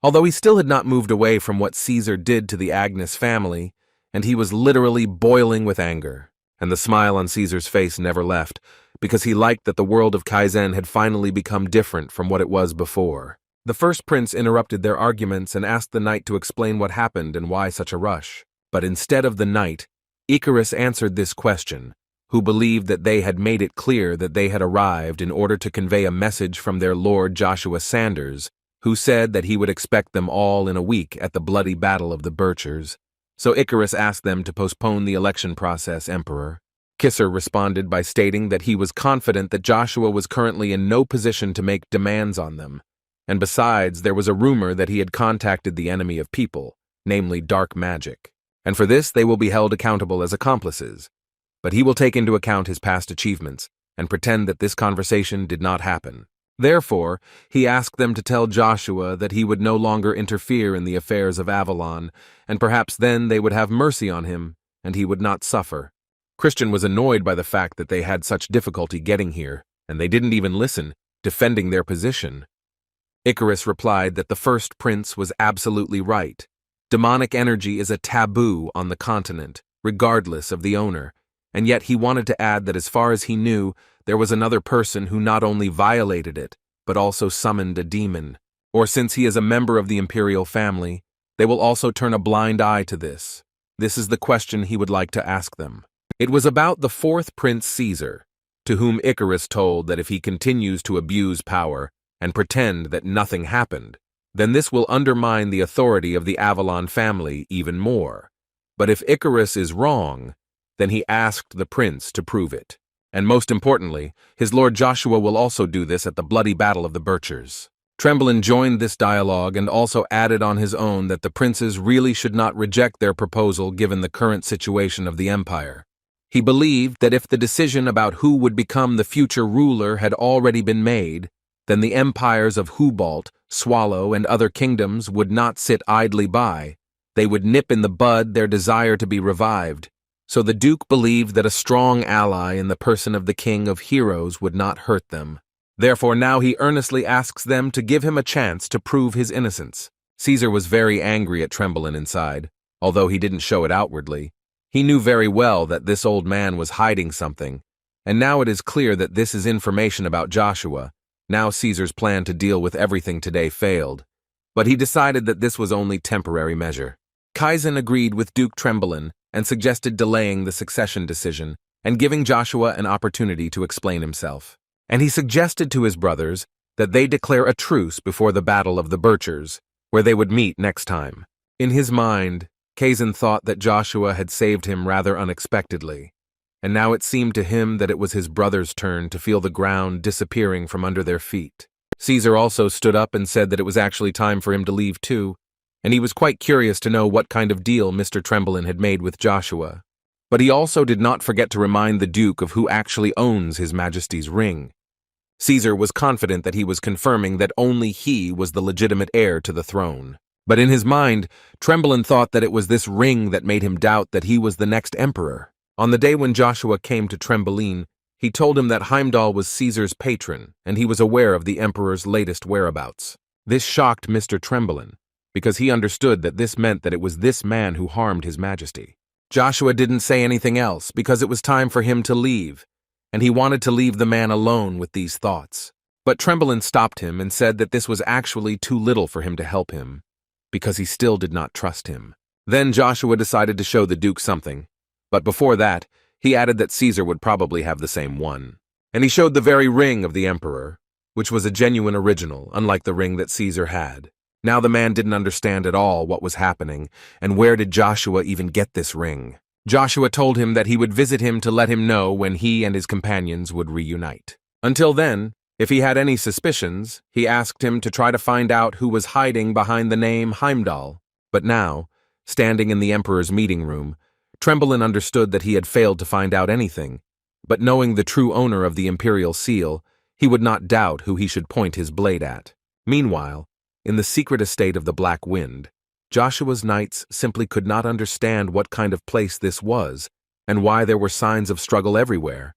Although he still had not moved away from what Caesar did to the Agnes family, and he was literally boiling with anger, and the smile on Caesar's face never left, because he liked that the world of Kaizen had finally become different from what it was before. The first prince interrupted their arguments and asked the knight to explain what happened and why such a rush. But instead of the knight, Icarus answered this question, who believed that they had made it clear that they had arrived in order to convey a message from their lord Joshua Sanders, who said that he would expect them all in a week at the bloody Battle of the Birchers. So Icarus asked them to postpone the election process, Emperor. Kisser responded by stating that he was confident that Joshua was currently in no position to make demands on them, and besides, there was a rumor that he had contacted the enemy of people, namely dark magic, and for this they will be held accountable as accomplices. But he will take into account his past achievements and pretend that this conversation did not happen. Therefore, he asked them to tell Joshua that he would no longer interfere in the affairs of Avalon, and perhaps then they would have mercy on him, and he would not suffer. Christian was annoyed by the fact that they had such difficulty getting here, and they didn't even listen, defending their position. Icarus replied that the first prince was absolutely right. Demonic energy is a taboo on the continent, regardless of the owner, and yet he wanted to add that as far as he knew, there was another person who not only violated it, but also summoned a demon. Or since he is a member of the imperial family, they will also turn a blind eye to this. This is the question he would like to ask them. It was about the fourth Prince Caesar, to whom Icarus told that if he continues to abuse power and pretend that nothing happened, then this will undermine the authority of the Avalon family even more. But if Icarus is wrong, then he asked the prince to prove it. And most importantly, his lord Joshua will also do this at the bloody Battle of the Birchers. Tremblin joined this dialogue and also added on his own that the princes really should not reject their proposal given the current situation of the empire. He believed that if the decision about who would become the future ruler had already been made, then the empires of Hubalt, Swallow, and other kingdoms would not sit idly by. They would nip in the bud their desire to be revived. So the Duke believed that a strong ally in the person of the King of Heroes would not hurt them. Therefore now he earnestly asks them to give him a chance to prove his innocence. Caesar was very angry at Tremblin inside, although he didn't show it outwardly. He knew very well that this old man was hiding something, and now it is clear that this is information about Joshua. Now Caesar's plan to deal with everything today failed, but he decided that this was only temporary measure. Kaizen agreed with Duke Tremblin and suggested delaying the succession decision and giving Joshua an opportunity to explain himself. And he suggested to his brothers that they declare a truce before the Battle of the Birchers, where they would meet next time. In his mind, Kazan thought that Joshua had saved him rather unexpectedly, and now it seemed to him that it was his brother's turn to feel the ground disappearing from under their feet. Caesar also stood up and said that it was actually time for him to leave too, and he was quite curious to know what kind of deal Mr. Tremblin had made with Joshua. But he also did not forget to remind the Duke of who actually owns His Majesty's ring. Caesar was confident that he was confirming that only he was the legitimate heir to the throne. But in his mind, Tremblin thought that it was this ring that made him doubt that he was the next emperor. On the day when Joshua came to Tremblin, he told him that Heimdall was Caesar's patron, and he was aware of the emperor's latest whereabouts. This shocked Mr. Tremblin, because he understood that this meant that it was this man who harmed His Majesty. Joshua didn't say anything else because it was time for him to leave, and he wanted to leave the man alone with these thoughts. But Tremblin stopped him and said that this was actually too little for him to help him, because he still did not trust him. Then Joshua decided to show the Duke something, but before that, he added that Caesar would probably have the same one. And he showed the very ring of the emperor, which was a genuine original, unlike the ring that Caesar had. Now the man didn't understand at all what was happening, and where did Joshua even get this ring? Joshua told him that he would visit him to let him know when he and his companions would reunite. Until then, if he had any suspicions, he asked him to try to find out who was hiding behind the name Heimdall. But now, standing in the emperor's meeting room, Tremblin understood that he had failed to find out anything, but knowing the true owner of the imperial seal, he would not doubt who he should point his blade at. Meanwhile, in the secret estate of the Black Wind, Joshua's knights simply could not understand what kind of place this was and why there were signs of struggle everywhere.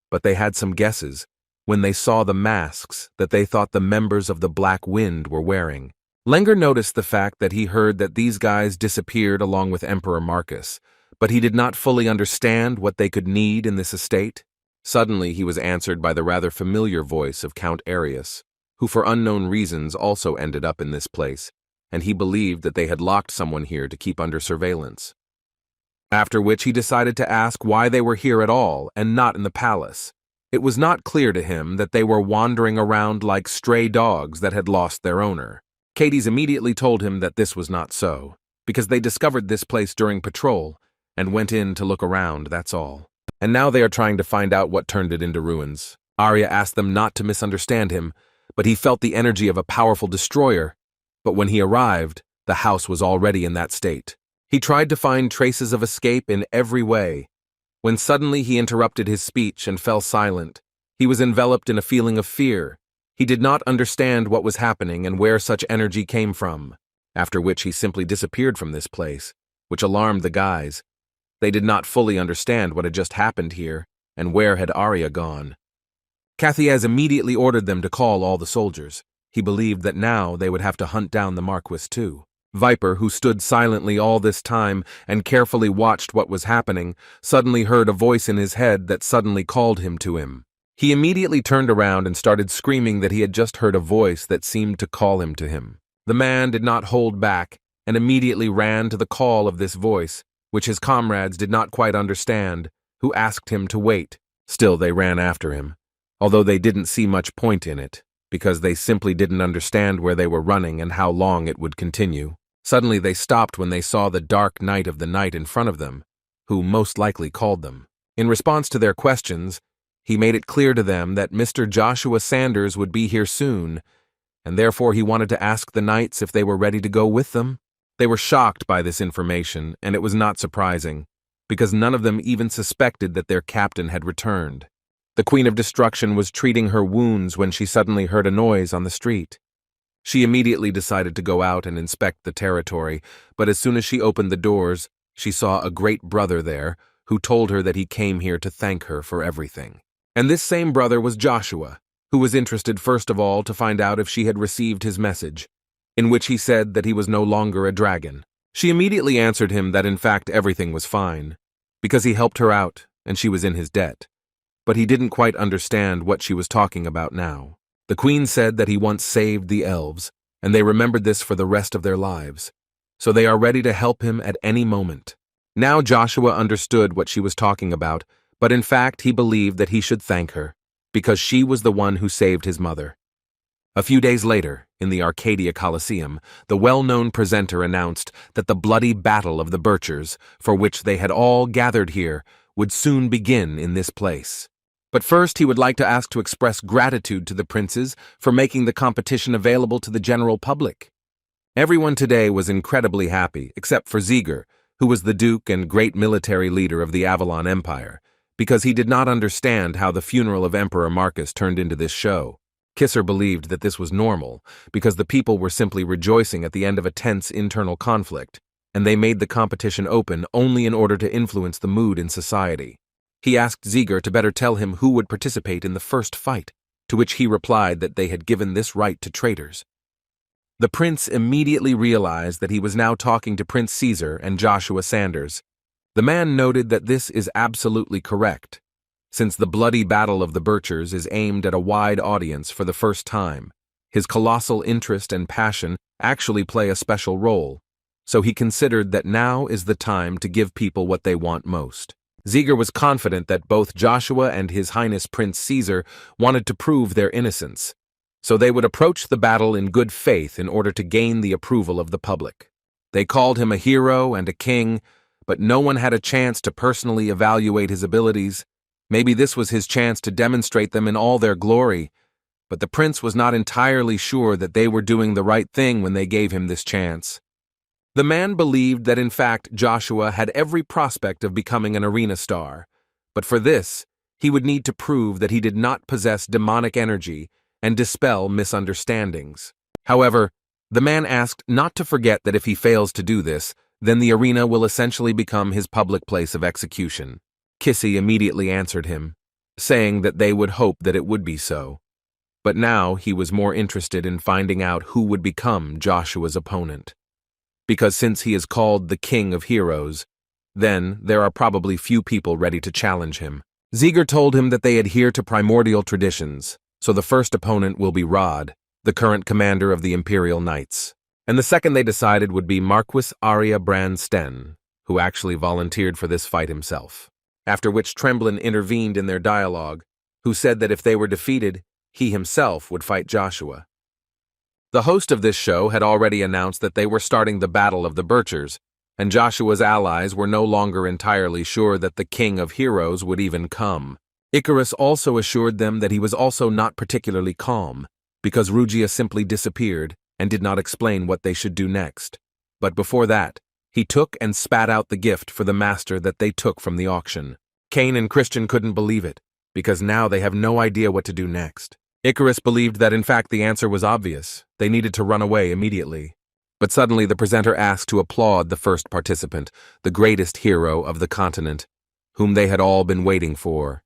But they had some guesses when they saw the masks that they thought the members of the Black Wind were wearing. Lenger noticed the fact that he heard that these guys disappeared along with Emperor Marcus, but he did not fully understand what they could need in this estate. Suddenly he was answered by the rather familiar voice of Count Arius, who for unknown reasons also ended up in this place, and he believed that they had locked someone here to keep under surveillance. After which he decided to ask why they were here at all and not in the palace. It was not clear to him that they were wandering around like stray dogs that had lost their owner. Cadiz immediately told him that this was not so, because they discovered this place during patrol and went in to look around, that's all. And now they are trying to find out what turned it into ruins. Arya asked them not to misunderstand him, but he felt the energy of a powerful destroyer. But when he arrived, the house was already in that state. He tried to find traces of escape in every way, when suddenly he interrupted his speech and fell silent. He was enveloped in a feeling of fear. He did not understand what was happening and where such energy came from, after which he simply disappeared from this place, which alarmed the guys. They did not fully understand what had just happened here, and where had Arya gone. Cathiez immediately ordered them to call all the soldiers. He believed that now they would have to hunt down the Marquis too. Viper, who stood silently all this time and carefully watched what was happening, suddenly heard a voice in his head that suddenly called him to him. He immediately turned around and started screaming that he had just heard a voice that seemed to call him to him. The man did not hold back and immediately ran to the call of this voice, which his comrades did not quite understand, who asked him to wait. Still, they ran after him, although they didn't see much point in it, because they simply didn't understand where they were running and how long it would continue. Suddenly they stopped when they saw the dark knight of the night in front of them, who most likely called them. In response to their questions, he made it clear to them that Mr. Joshua Sanders would be here soon, and therefore he wanted to ask the knights if they were ready to go with them. They were shocked by this information, and it was not surprising, because none of them even suspected that their captain had returned. The Queen of Destruction was treating her wounds when she suddenly heard a noise on the street. She immediately decided to go out and inspect the territory, but as soon as she opened the doors, she saw a great brother there who told her that he came here to thank her for everything. And this same brother was Joshua, who was interested first of all to find out if she had received his message, in which he said that he was no longer a dragon. She immediately answered him that in fact everything was fine, because he helped her out and she was in his debt. But he didn't quite understand what she was talking about now. The queen said that he once saved the elves, and they remembered this for the rest of their lives, so they are ready to help him at any moment. Now Joshua understood what she was talking about, but in fact he believed that he should thank her, because she was the one who saved his mother. A few days later, in the Arcadia Coliseum, the well-known presenter announced that the bloody battle of the Birchers, for which they had all gathered here, would soon begin in this place. But first he would like to ask to express gratitude to the princes for making the competition available to the general public. Everyone today was incredibly happy, except for Ziegler, who was the Duke and great military leader of the Avalon Empire, because he did not understand how the funeral of Emperor Marcus turned into this show. Kisser believed that this was normal, because the people were simply rejoicing at the end of a tense internal conflict, and they made the competition open only in order to influence the mood in society. He asked Ziegler to better tell him who would participate in the first fight, to which he replied that they had given this right to traitors. The prince immediately realized that he was now talking to Prince Caesar and Joshua Sanders. The man noted that this is absolutely correct, since the bloody battle of the Birchers is aimed at a wide audience for the first time. His colossal interest and passion actually play a special role, so he considered that now is the time to give people what they want most. Ziegler was confident that both Joshua and His Highness Prince Caesar wanted to prove their innocence, so they would approach the battle in good faith in order to gain the approval of the public. They called him a hero and a king, but no one had a chance to personally evaluate his abilities. Maybe this was his chance to demonstrate them in all their glory, but the prince was not entirely sure that they were doing the right thing when they gave him this chance. The man believed that in fact Joshua had every prospect of becoming an arena star, but for this, he would need to prove that he did not possess demonic energy and dispel misunderstandings. However, the man asked not to forget that if he fails to do this, then the arena will essentially become his public place of execution. Kissy immediately answered him, saying that they would hope that it would be so. But now he was more interested in finding out who would become Joshua's opponent. Because since he is called the King of Heroes, then there are probably few people ready to challenge him. Ziegler told him that they adhere to primordial traditions, so the first opponent will be Rod, the current commander of the Imperial Knights. And the second they decided would be Marquis Arya Brandsten, who actually volunteered for this fight himself. After which Tremblin intervened in their dialogue, who said that if they were defeated, he himself would fight Joshua. The host of this show had already announced that they were starting the Battle of the Birchers, and Joshua's allies were no longer entirely sure that the King of Heroes would even come. Icarus also assured them that he was also not particularly calm, because Rugia simply disappeared and did not explain what they should do next. But before that, he took and spat out the gift for the master that they took from the auction. Cain and Christian couldn't believe it, because now they have no idea what to do next. Icarus believed that in fact the answer was obvious. They needed to run away immediately. But suddenly the presenter asked to applaud the first participant, the greatest hero of the continent, whom they had all been waiting for.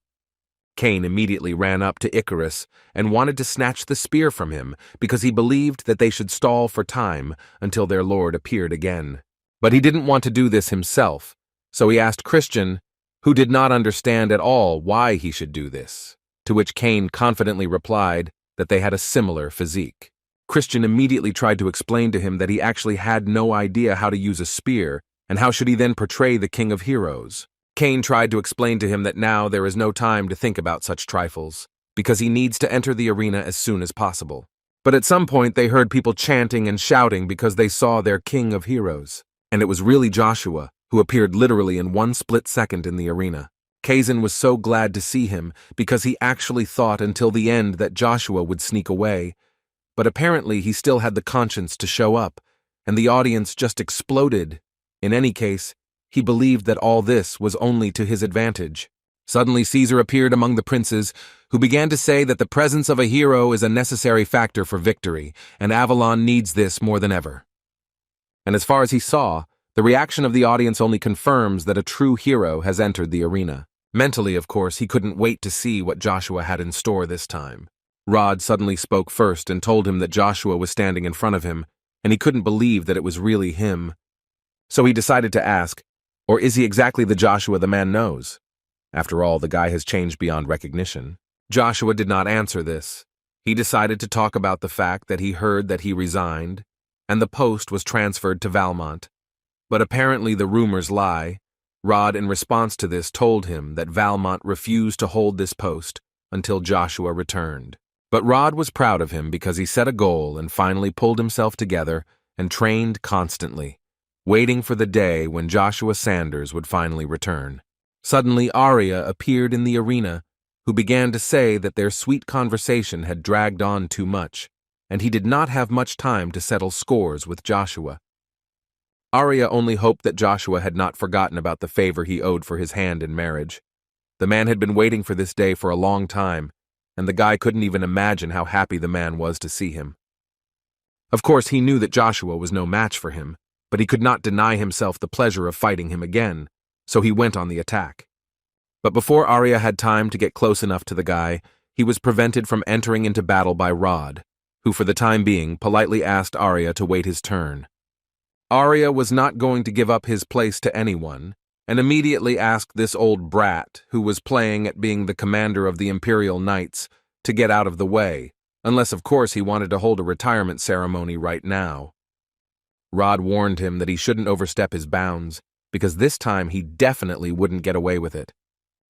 Cain immediately ran up to Icarus and wanted to snatch the spear from him because he believed that they should stall for time until their lord appeared again. But he didn't want to do this himself, so he asked Christian, who did not understand at all why he should do this, to which Cain confidently replied that they had a similar physique. Christian immediately tried to explain to him that he actually had no idea how to use a spear, and how should he then portray the King of Heroes. Cain tried to explain to him that now there is no time to think about such trifles, because he needs to enter the arena as soon as possible. But at some point they heard people chanting and shouting because they saw their King of Heroes, and it was really Joshua, who appeared literally in one split second in the arena. Kazan was so glad to see him because he actually thought until the end that Joshua would sneak away, but apparently he still had the conscience to show up, and the audience just exploded. In any case, he believed that all this was only to his advantage. Suddenly Caesar appeared among the princes, who began to say that the presence of a hero is a necessary factor for victory, and Avalon needs this more than ever. And as far as he saw, the reaction of the audience only confirms that a true hero has entered the arena. Mentally, of course, he couldn't wait to see what Joshua had in store this time. Rod suddenly spoke first and told him that Joshua was standing in front of him, and he couldn't believe that it was really him. So he decided to ask, or is he exactly the Joshua the man knows? After all, the guy has changed beyond recognition. Joshua did not answer this. He decided to talk about the fact that he heard that he resigned, and the post was transferred to Valmont. But apparently the rumors lie. Rod, in response to this, told him that Valmont refused to hold this post until Joshua returned. But Rod was proud of him because he set a goal and finally pulled himself together and trained constantly, waiting for the day when Joshua Sanders would finally return. Suddenly, Arya appeared in the arena, who began to say that their sweet conversation had dragged on too much, and he did not have much time to settle scores with Joshua. Arya only hoped that Joshua had not forgotten about the favor he owed for his hand in marriage. The man had been waiting for this day for a long time, and the guy couldn't even imagine how happy the man was to see him. Of course, he knew that Joshua was no match for him, but he could not deny himself the pleasure of fighting him again, so he went on the attack. But before Arya had time to get close enough to the guy, he was prevented from entering into battle by Rod, who for the time being politely asked Arya to wait his turn. Arya was not going to give up his place to anyone, and immediately asked this old brat, who was playing at being the commander of the Imperial Knights, to get out of the way, unless of course he wanted to hold a retirement ceremony right now. Rod warned him that he shouldn't overstep his bounds, because this time he definitely wouldn't get away with it.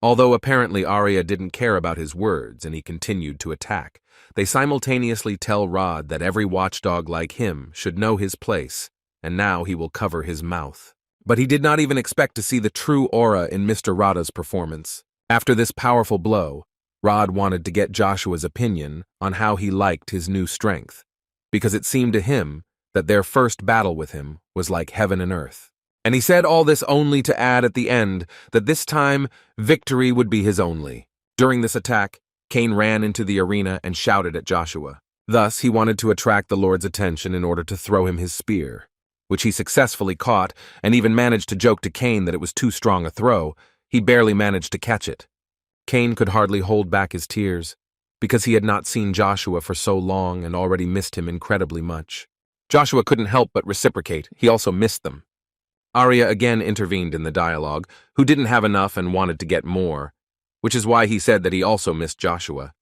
Although apparently Arya didn't care about his words and he continued to attack, they simultaneously tell Rod that every watchdog like him should know his place, and now he will cover his mouth. But he did not even expect to see the true aura in Mr. Radha's performance. After this powerful blow, Rod wanted to get Joshua's opinion on how he liked his new strength, because it seemed to him that their first battle with him was like heaven and earth. And he said all this only to add at the end that this time victory would be his only. During this attack, Cain ran into the arena and shouted at Joshua. Thus, he wanted to attract the Lord's attention in order to throw him his spear, which he successfully caught and even managed to joke to Cain that it was too strong a throw. He barely managed to catch it. Cain could hardly hold back his tears, because he had not seen Joshua for so long and already missed him incredibly much. Joshua couldn't help but reciprocate. He also missed them. Arya again intervened in the dialogue, who didn't have enough and wanted to get more, which is why he said that he also missed Joshua.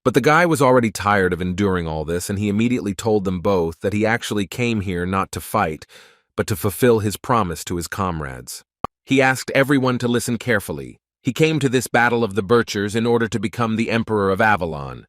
But the guy was already tired of enduring all this, and he immediately told them both that he actually came here not to fight, but to fulfill his promise to his comrades. He asked everyone to listen carefully. He came to this battle of the Birchers in order to become the Emperor of Avalon.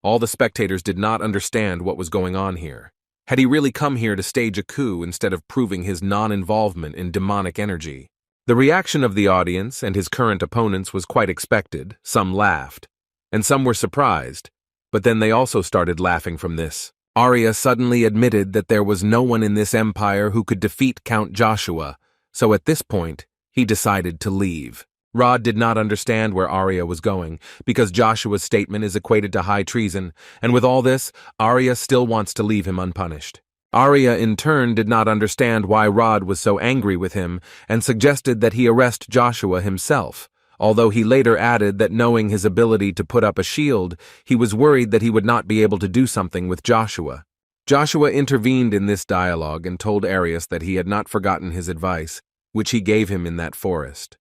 All the spectators did not understand what was going on here. Had he really come here to stage a coup instead of proving his non-involvement in demonic energy? The reaction of the audience and his current opponents was quite expected. Some laughed, and some were surprised, but then they also started laughing from this. Arya suddenly admitted that there was no one in this empire who could defeat Count Joshua, so at this point, he decided to leave. Rod did not understand where Arya was going, because Joshua's statement is equated to high treason, and with all this, Arya still wants to leave him unpunished. Arya, in turn, did not understand why Rod was so angry with him and suggested that he arrest Joshua himself, although he later added that knowing his ability to put up a shield, he was worried that he would not be able to do something with Joshua. Joshua intervened in this dialogue and told Arius that he had not forgotten his advice, which he gave him in that forest.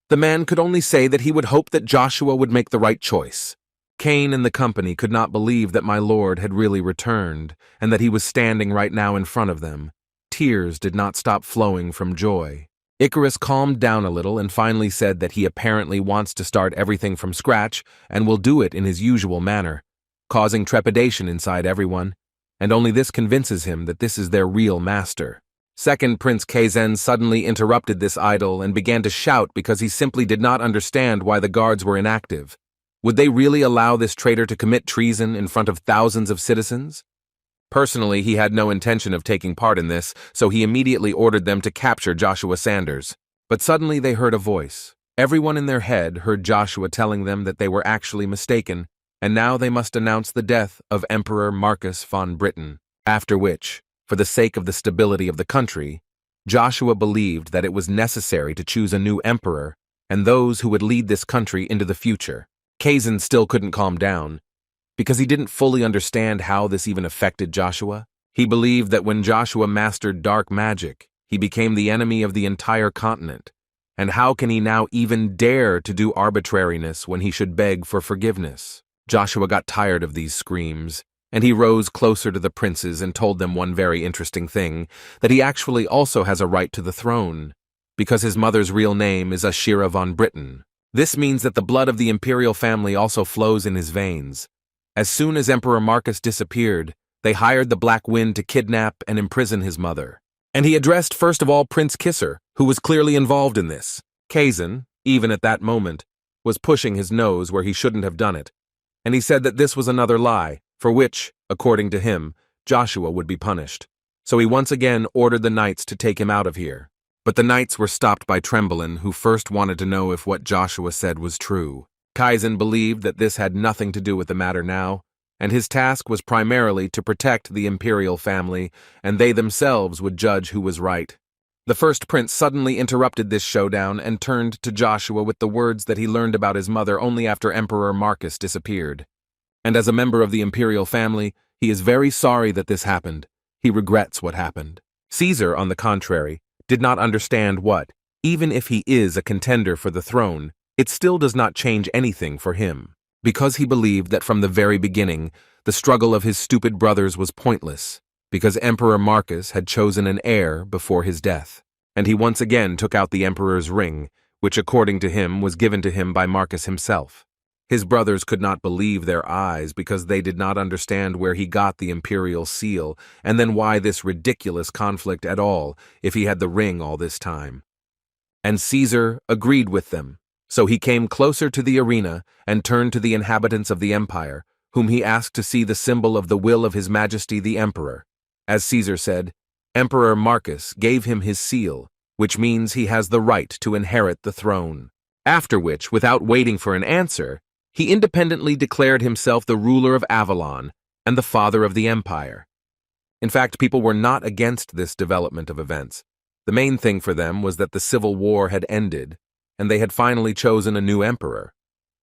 The man could only say that he would hope that Joshua would make the right choice. Cain and the company could not believe that my lord had really returned, and that he was standing right now in front of them. Tears did not stop flowing from joy. Icarus calmed down a little and finally said that he apparently wants to start everything from scratch and will do it in his usual manner, causing trepidation inside everyone, and only this convinces him that this is their real master. Second Prince Kaizen suddenly interrupted this idol and began to shout because he simply did not understand why the guards were inactive. Would they really allow this traitor to commit treason in front of thousands of citizens? Personally, he had no intention of taking part in this, so he immediately ordered them to capture Joshua Sanders. But suddenly they heard a voice. Everyone in their head heard Joshua telling them that they were actually mistaken, and now they must announce the death of Emperor Marcus von Britain. After which, for the sake of the stability of the country, Joshua believed that it was necessary to choose a new emperor and those who would lead this country into the future. Kaizen still couldn't calm down, because he didn't fully understand how this even affected Joshua. He believed that when Joshua mastered dark magic, he became the enemy of the entire continent. And how can he now even dare to do arbitrariness when he should beg for forgiveness? Joshua got tired of these screams, and he rose closer to the princes and told them one very interesting thing, that he actually also has a right to the throne, because his mother's real name is Ashira von Britain. This means that the blood of the imperial family also flows in his veins. As soon as Emperor Marcus disappeared, they hired the Black Wind to kidnap and imprison his mother. And he addressed first of all Prince Kisser, who was clearly involved in this. Kazan, even at that moment, was pushing his nose where he shouldn't have done it, and he said that this was another lie, for which, according to him, Joshua would be punished. So he once again ordered the knights to take him out of here. But the knights were stopped by Tremblin, who first wanted to know if what Joshua said was true. Kaizen believed that this had nothing to do with the matter now, and his task was primarily to protect the imperial family, and they themselves would judge who was right. The first prince suddenly interrupted this showdown and turned to Joshua with the words that he learned about his mother only after Emperor Marcus disappeared. And as a member of the imperial family, he is very sorry that this happened. He regrets what happened. Caesar, on the contrary, did not understand what, even if he is a contender for the throne, it still does not change anything for him, because he believed that from the very beginning, the struggle of his stupid brothers was pointless, because Emperor Marcus had chosen an heir before his death, and he once again took out the emperor's ring, which according to him was given to him by Marcus himself. His brothers could not believe their eyes because they did not understand where he got the imperial seal, and then why this ridiculous conflict at all if he had the ring all this time. And Caesar agreed with them. So he came closer to the arena and turned to the inhabitants of the empire, whom he asked to see the symbol of the will of His Majesty the Emperor. As Caesar said, Emperor Marcus gave him his seal, which means he has the right to inherit the throne. After which, without waiting for an answer, he independently declared himself the ruler of Avalon and the father of the empire. In fact, people were not against this development of events. The main thing for them was that the civil war had ended, and they had finally chosen a new emperor.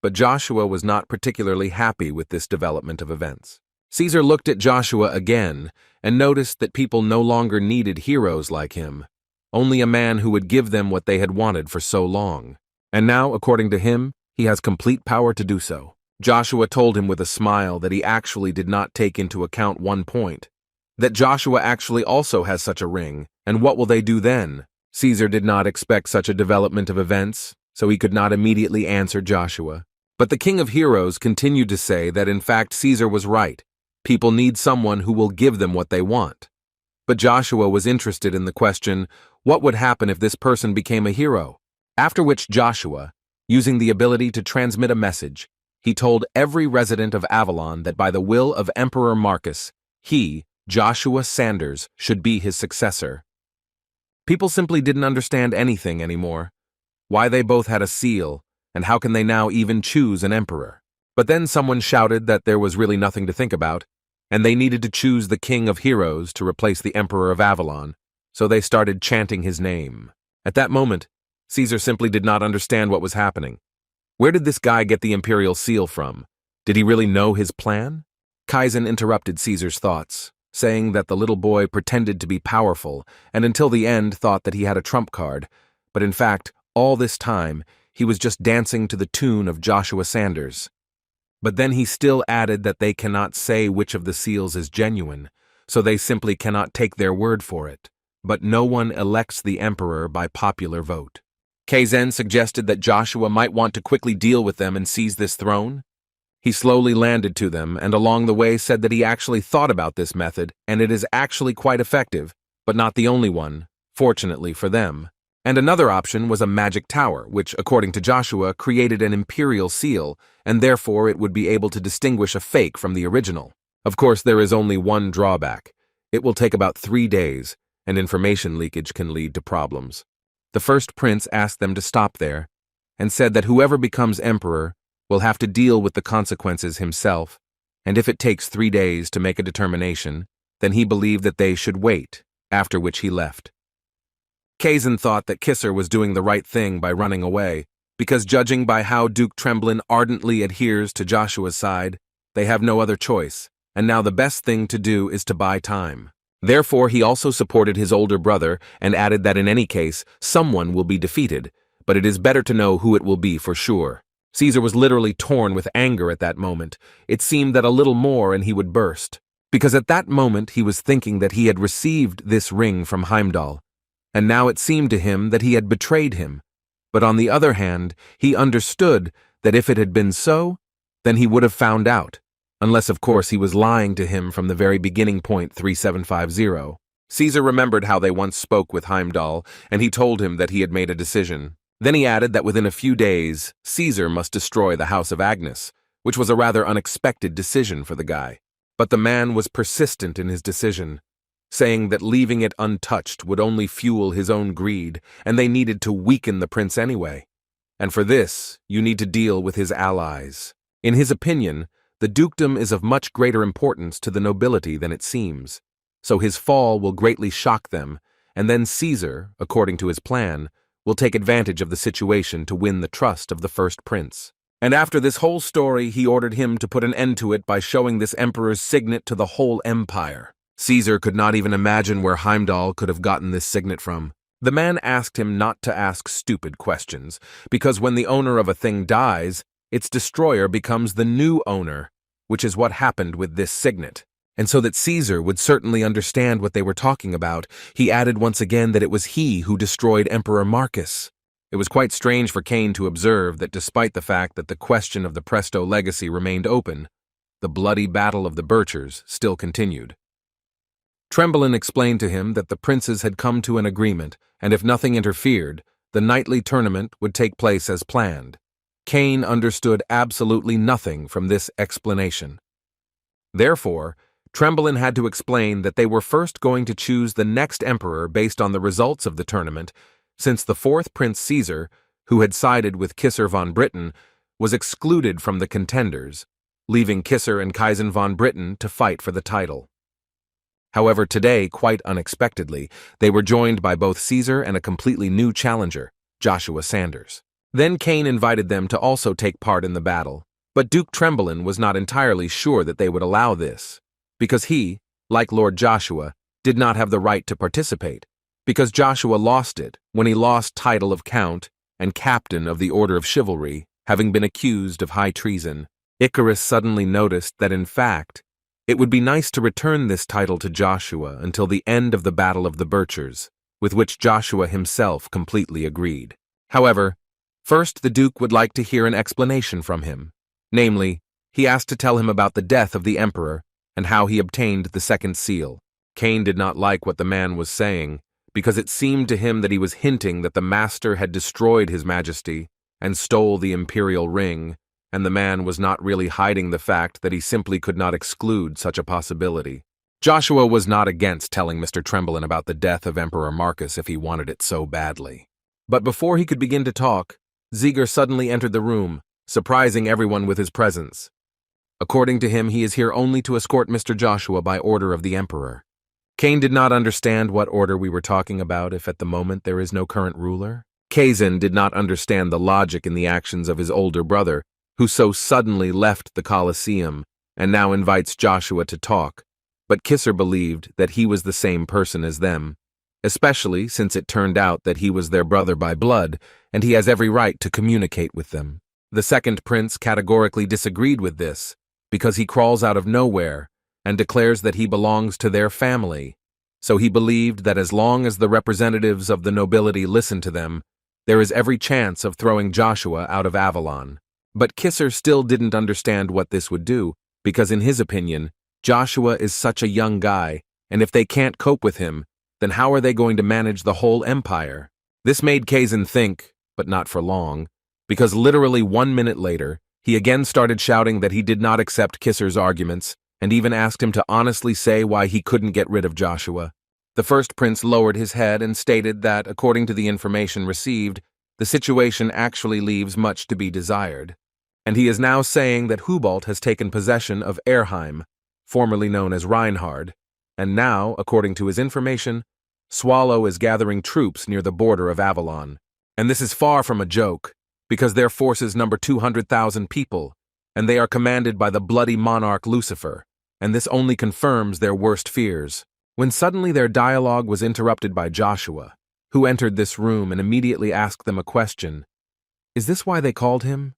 But Joshua was not particularly happy with this development of events. Caesar looked at Joshua again and noticed that people no longer needed heroes like him, only a man who would give them what they had wanted for so long. And now, according to him, he has complete power to do so. Joshua told him with a smile that he actually did not take into account one point, that Joshua actually also has such a ring, and what will they do then? Caesar did not expect such a development of events, so he could not immediately answer Joshua. But the King of Heroes continued to say that in fact Caesar was right. People need someone who will give them what they want. But Joshua was interested in the question, what would happen if this person became a hero? After which Joshua, using the ability to transmit a message, he told every resident of Avalon that by the will of Emperor Marcus, he, Joshua Sanders, should be his successor. People simply didn't understand anything anymore. Why they both had a seal, and how can they now even choose an emperor? But then someone shouted that there was really nothing to think about, and they needed to choose the King of Heroes to replace the Emperor of Avalon, so they started chanting his name. At that moment, Caesar simply did not understand what was happening. Where did this guy get the imperial seal from? Did he really know his plan? Kaizen interrupted Caesar's thoughts, saying that the little boy pretended to be powerful and until the end thought that he had a trump card, but in fact, all this time, he was just dancing to the tune of Joshua Sanders. But then he still added that they cannot say which of the seals is genuine, so they simply cannot take their word for it. But no one elects the emperor by popular vote. Kaizen suggested that Joshua might want to quickly deal with them and seize this throne. He slowly landed to them and along the way said that he actually thought about this method and it is actually quite effective, but not the only one, fortunately for them. And another option was a magic tower, which, according to Joshua, created an imperial seal, and therefore it would be able to distinguish a fake from the original. Of course, there is only one drawback. It will take about 3 days, and information leakage can lead to problems. The first prince asked them to stop there, and said that whoever becomes emperor will have to deal with the consequences himself, and if it takes 3 days to make a determination, then he believed that they should wait, after which he left. Kaizen thought that Kisser was doing the right thing by running away, because judging by how Duke Tremblin ardently adheres to Joshua's side, they have no other choice, and now the best thing to do is to buy time. Therefore, he also supported his older brother and added that in any case, someone will be defeated, but it is better to know who it will be for sure. Caesar was literally torn with anger at that moment. It seemed that a little more and he would burst, because at that moment he was thinking that he had received this ring from Heimdall, and now it seemed to him that he had betrayed him. But on the other hand, he understood that if it had been so, then he would have found out, unless of course he was lying to him from the very beginning. Point 3750. Caesar remembered how they once spoke with Heimdall, and he told him that he had made a decision. Then he added that within a few days, Caesar must destroy the House of Agnes, which was a rather unexpected decision for the guy. But the man was persistent in his decision, saying that leaving it untouched would only fuel his own greed, and they needed to weaken the prince anyway. And for this, you need to deal with his allies. In his opinion, the dukedom is of much greater importance to the nobility than it seems, so his fall will greatly shock them, and then Caesar, according to his plan, will take advantage of the situation to win the trust of the first prince. And after this whole story, he ordered him to put an end to it by showing this emperor's signet to the whole empire. Caesar could not even imagine where Heimdall could have gotten this signet from. The man asked him not to ask stupid questions, because when the owner of a thing dies, its destroyer becomes the new owner, which is what happened with this signet. And so that Caesar would certainly understand what they were talking about, he added once again that it was he who destroyed Emperor Marcus. It was quite strange for Cain to observe that despite the fact that the question of the Presto legacy remained open, the bloody battle of the Birchers still continued. Trembling explained to him that the princes had come to an agreement, and if nothing interfered, the nightly tournament would take place as planned. Cain understood absolutely nothing from this explanation. Therefore, Trembling had to explain that they were first going to choose the next emperor based on the results of the tournament, since the fourth Prince Caesar, who had sided with Kisser von Britten, was excluded from the contenders, leaving Kisser and Kaiser von Britten to fight for the title. However, today, quite unexpectedly, they were joined by both Caesar and a completely new challenger, Joshua Sanders. Then Cain invited them to also take part in the battle, but Duke Trembling was not entirely sure that they would allow this, because he, like Lord Joshua, did not have the right to participate, because Joshua lost it when he lost title of Count and Captain of the Order of Chivalry, having been accused of high treason. Icarus suddenly noticed that in fact, it would be nice to return this title to Joshua until the end of the Battle of the Birchers, with which Joshua himself completely agreed. However, first the Duke would like to hear an explanation from him. Namely, he asked to tell him about the death of the Emperor and how he obtained the second seal. Cain did not like what the man was saying, because it seemed to him that he was hinting that the master had destroyed His Majesty and stole the imperial ring, and the man was not really hiding the fact that he simply could not exclude such a possibility. Joshua was not against telling Mr. Trembling about the death of Emperor Marcus if he wanted it so badly. But before he could begin to talk, Ziegler suddenly entered the room, surprising everyone with his presence. According to him, he is here only to escort Mr. Joshua by order of the Emperor. Cain did not understand what order we were talking about if at the moment there is no current ruler. Kazan did not understand the logic in the actions of his older brother, who so suddenly left the Colosseum and now invites Joshua to talk, but Kisser believed that he was the same person as them, especially since it turned out that he was their brother by blood, and he has every right to communicate with them. The second prince categorically disagreed with this, because he crawls out of nowhere and declares that he belongs to their family, so he believed that as long as the representatives of the nobility listen to them, there is every chance of throwing Joshua out of Avalon. But Kisser still didn't understand what this would do, because in his opinion, Joshua is such a young guy, and if they can't cope with him, then how are they going to manage the whole empire? This made Kazan think, but not for long, because literally 1 minute later, he again started shouting that he did not accept Kisser's arguments, and even asked him to honestly say why he couldn't get rid of Joshua. The first prince lowered his head and stated that, according to the information received, the situation actually leaves much to be desired, and he is now saying that Hubalt has taken possession of Erheim, formerly known as Reinhard, and now, according to his information, Swallow is gathering troops near the border of Avalon. And this is far from a joke, because their forces number 200,000 people, and they are commanded by the bloody monarch Lucifer, and this only confirms their worst fears. When suddenly their dialogue was interrupted by Joshua, who entered this room and immediately asked them a question. Is this why they called him?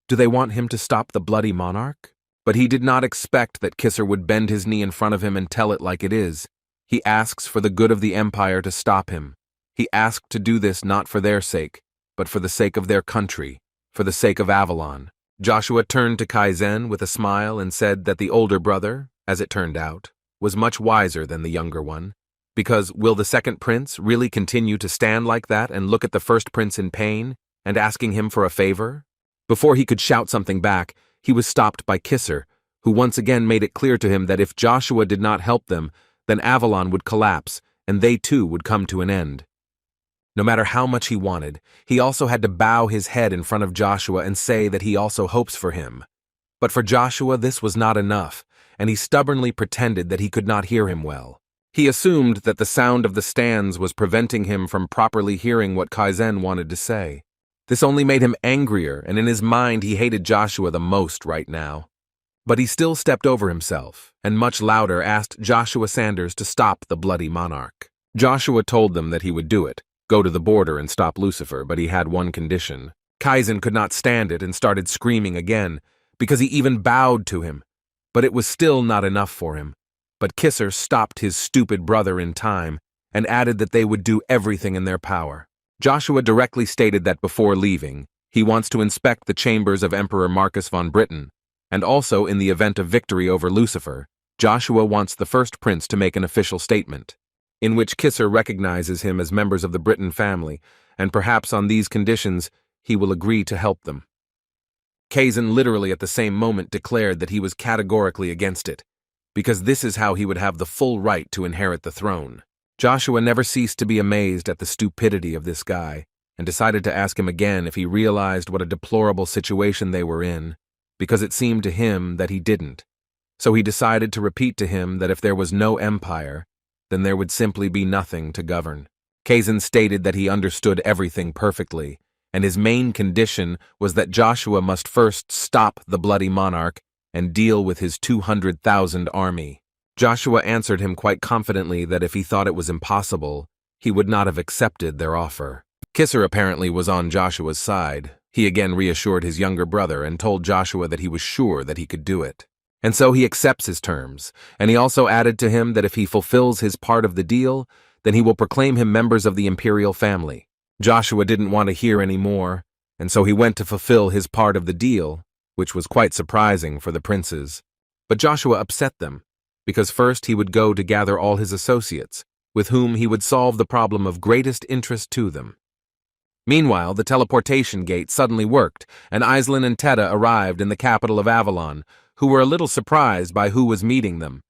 Do they want him to stop the bloody monarch? But he did not expect that Kisser would bend his knee in front of him and tell it like it is. He asks for the good of the empire to stop him. He asked to do this not for their sake, but for the sake of their country, for the sake of Avalon. Joshua turned to Kaizen with a smile and said that the older brother, as it turned out, was much wiser than the younger one, because will the second prince really continue to stand like that and look at the first prince in pain and asking him for a favor? Before he could shout something back, he was stopped by Kisser, who once again made it clear to him that if Joshua did not help them, then Avalon would collapse and they too would come to an end. No matter how much he wanted, he also had to bow his head in front of Joshua and say that he also hopes for him. But for Joshua this was not enough, and he stubbornly pretended that he could not hear him well. He assumed that the sound of the stands was preventing him from properly hearing what Kaizen wanted to say. This only made him angrier, and in his mind he hated Joshua the most right now. But he still stepped over himself, and much louder asked Joshua Sanders to stop the bloody monarch. Joshua told them that he would do it, go to the border and stop Lucifer, but he had one condition. Kaizen could not stand it and started screaming again, because he even bowed to him. But it was still not enough for him. But Kisser stopped his stupid brother in time and added that they would do everything in their power. Joshua directly stated that before leaving, he wants to inspect the chambers of Emperor Marcus von Britain, and also in the event of victory over Lucifer, Joshua wants the first prince to make an official statement, in which Kisser recognizes him as members of the Britain family, and perhaps on these conditions he will agree to help them. Kaizen literally at the same moment declared that he was categorically against it, because this is how he would have the full right to inherit the throne. Joshua never ceased to be amazed at the stupidity of this guy, and decided to ask him again if he realized what a deplorable situation they were in, because it seemed to him that he didn't. So he decided to repeat to him that if there was no empire, then there would simply be nothing to govern. Kaizen stated that he understood everything perfectly, and his main condition was that Joshua must first stop the bloody monarch and deal with his 200,000 army. Joshua answered him quite confidently that if he thought it was impossible, he would not have accepted their offer. Kisser apparently was on Joshua's side. He again reassured his younger brother and told Joshua that he was sure that he could do it. And so he accepts his terms, and he also added to him that if he fulfills his part of the deal, then he will proclaim him members of the imperial family. Joshua didn't want to hear any more, and so he went to fulfill his part of the deal, which was quite surprising for the princes. But Joshua upset them, because first he would go to gather all his associates, with whom he would solve the problem of greatest interest to them. Meanwhile, the teleportation gate suddenly worked, and Aislinn and Teta arrived in the capital of Avalon, who were a little surprised by who was meeting them.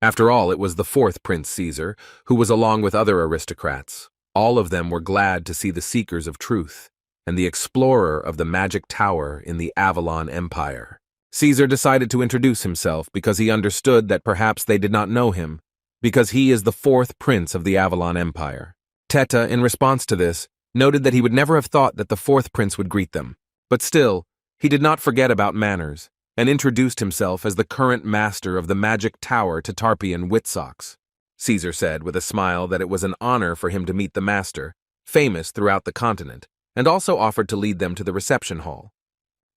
After all, it was the fourth Prince Caesar, who was along with other aristocrats. All of them were glad to see the seekers of truth, and the explorer of the magic tower in the Avalon Empire. Caesar decided to introduce himself because he understood that perhaps they did not know him, because he is the fourth prince of the Avalon Empire. Teta, in response to this, noted that he would never have thought that the fourth prince would greet them, but still, he did not forget about manners, and introduced himself as the current master of the magic tower to Tarpeian Witsocks. Caesar said with a smile that it was an honor for him to meet the master, famous throughout the continent, and also offered to lead them to the reception hall.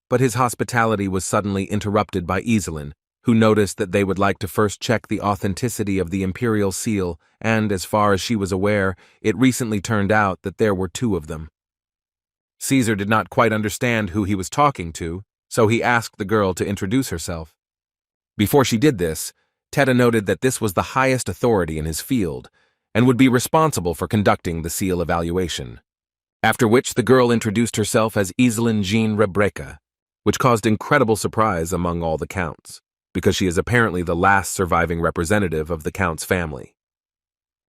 But his hospitality was suddenly interrupted by Aislinn, who noticed that they would like to first check the authenticity of the imperial seal, and, as far as she was aware, it recently turned out that there were two of them. Caesar did not quite understand who he was talking to, so he asked the girl to introduce herself. Before she did this, Teta noted that this was the highest authority in his field, and would be responsible for conducting the seal evaluation. After which the girl introduced herself as Aislinn Jean Rebrecca, which caused incredible surprise among all the counts, because she is apparently the last surviving representative of the count's family.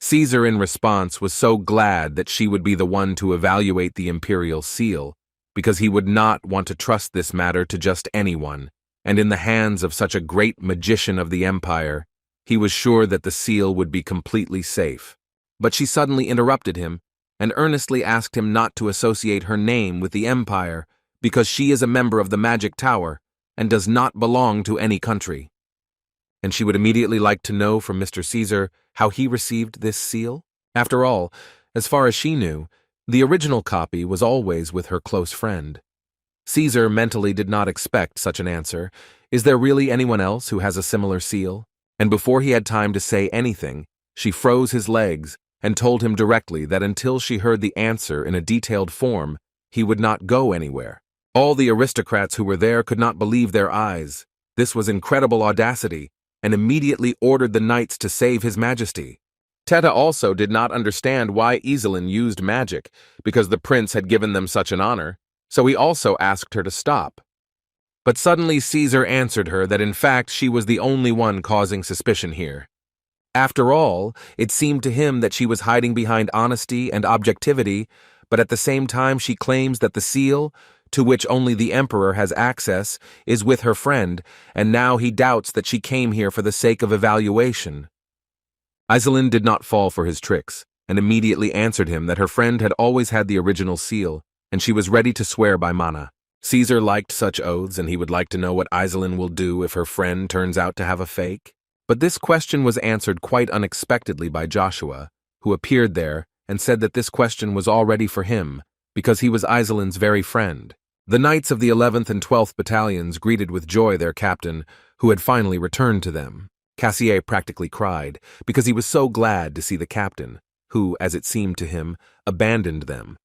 Caesar, in response, was so glad that she would be the one to evaluate the imperial seal, because he would not want to trust this matter to just anyone, and in the hands of such a great magician of the empire, he was sure that the seal would be completely safe. But she suddenly interrupted him, and earnestly asked him not to associate her name with the empire, because she is a member of the Magic Tower, and does not belong to any country. And she would immediately like to know from Mr. Caesar how he received this seal. After all, as far as she knew, the original copy was always with her close friend. Caesar mentally did not expect such an answer. Is there really anyone else who has a similar seal? And before he had time to say anything, she froze his legs and told him directly that until she heard the answer in a detailed form, he would not go anywhere, All the aristocrats who were there could not believe their eyes. This was incredible audacity, and immediately ordered the knights to save His Majesty. Teta also did not understand why Iselin used magic, because the prince had given them such an honor, so he also asked her to stop. But suddenly Caesar answered her that in fact she was the only one causing suspicion here. After all, it seemed to him that she was hiding behind honesty and objectivity, but at the same time she claims that the seal, to which only the emperor has access, is with her friend, and now he doubts that she came here for the sake of evaluation. Iselin did not fall for his tricks, and immediately answered him that her friend had always had the original seal, and she was ready to swear by Mana. Caesar liked such oaths, and he would like to know what Iselin will do if her friend turns out to have a fake. But this question was answered quite unexpectedly by Joshua, who appeared there and said that this question was already for him, because he was Iselin's very friend. The knights of the 11th and 12th battalions greeted with joy their captain, who had finally returned to them. Cassier practically cried, because he was so glad to see the captain, who, as it seemed to him, abandoned them.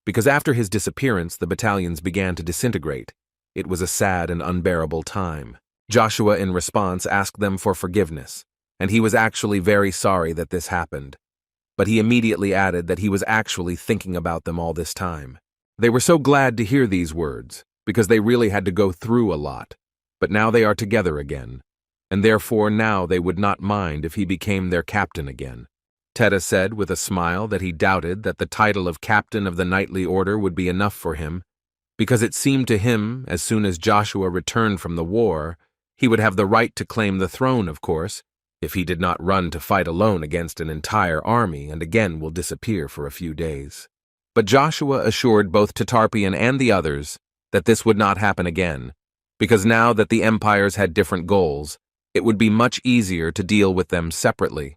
Because after his disappearance the battalions began to disintegrate. It was a sad and unbearable time. Joshua in response asked them for forgiveness, and he was actually very sorry that this happened. But he immediately added that he was actually thinking about them all this time. They were so glad to hear these words, because they really had to go through a lot. But now they are together again, and therefore now they would not mind if he became their captain again. Teta said with a smile that he doubted that the title of captain of the knightly order would be enough for him, because it seemed to him, as soon as Joshua returned from the war, he would have the right to claim the throne, of course, if he did not run to fight alone against an entire army and again will disappear for a few days. But Joshua assured both Tatarpian and the others that this would not happen again, because now that the empires had different goals, it would be much easier to deal with them separately.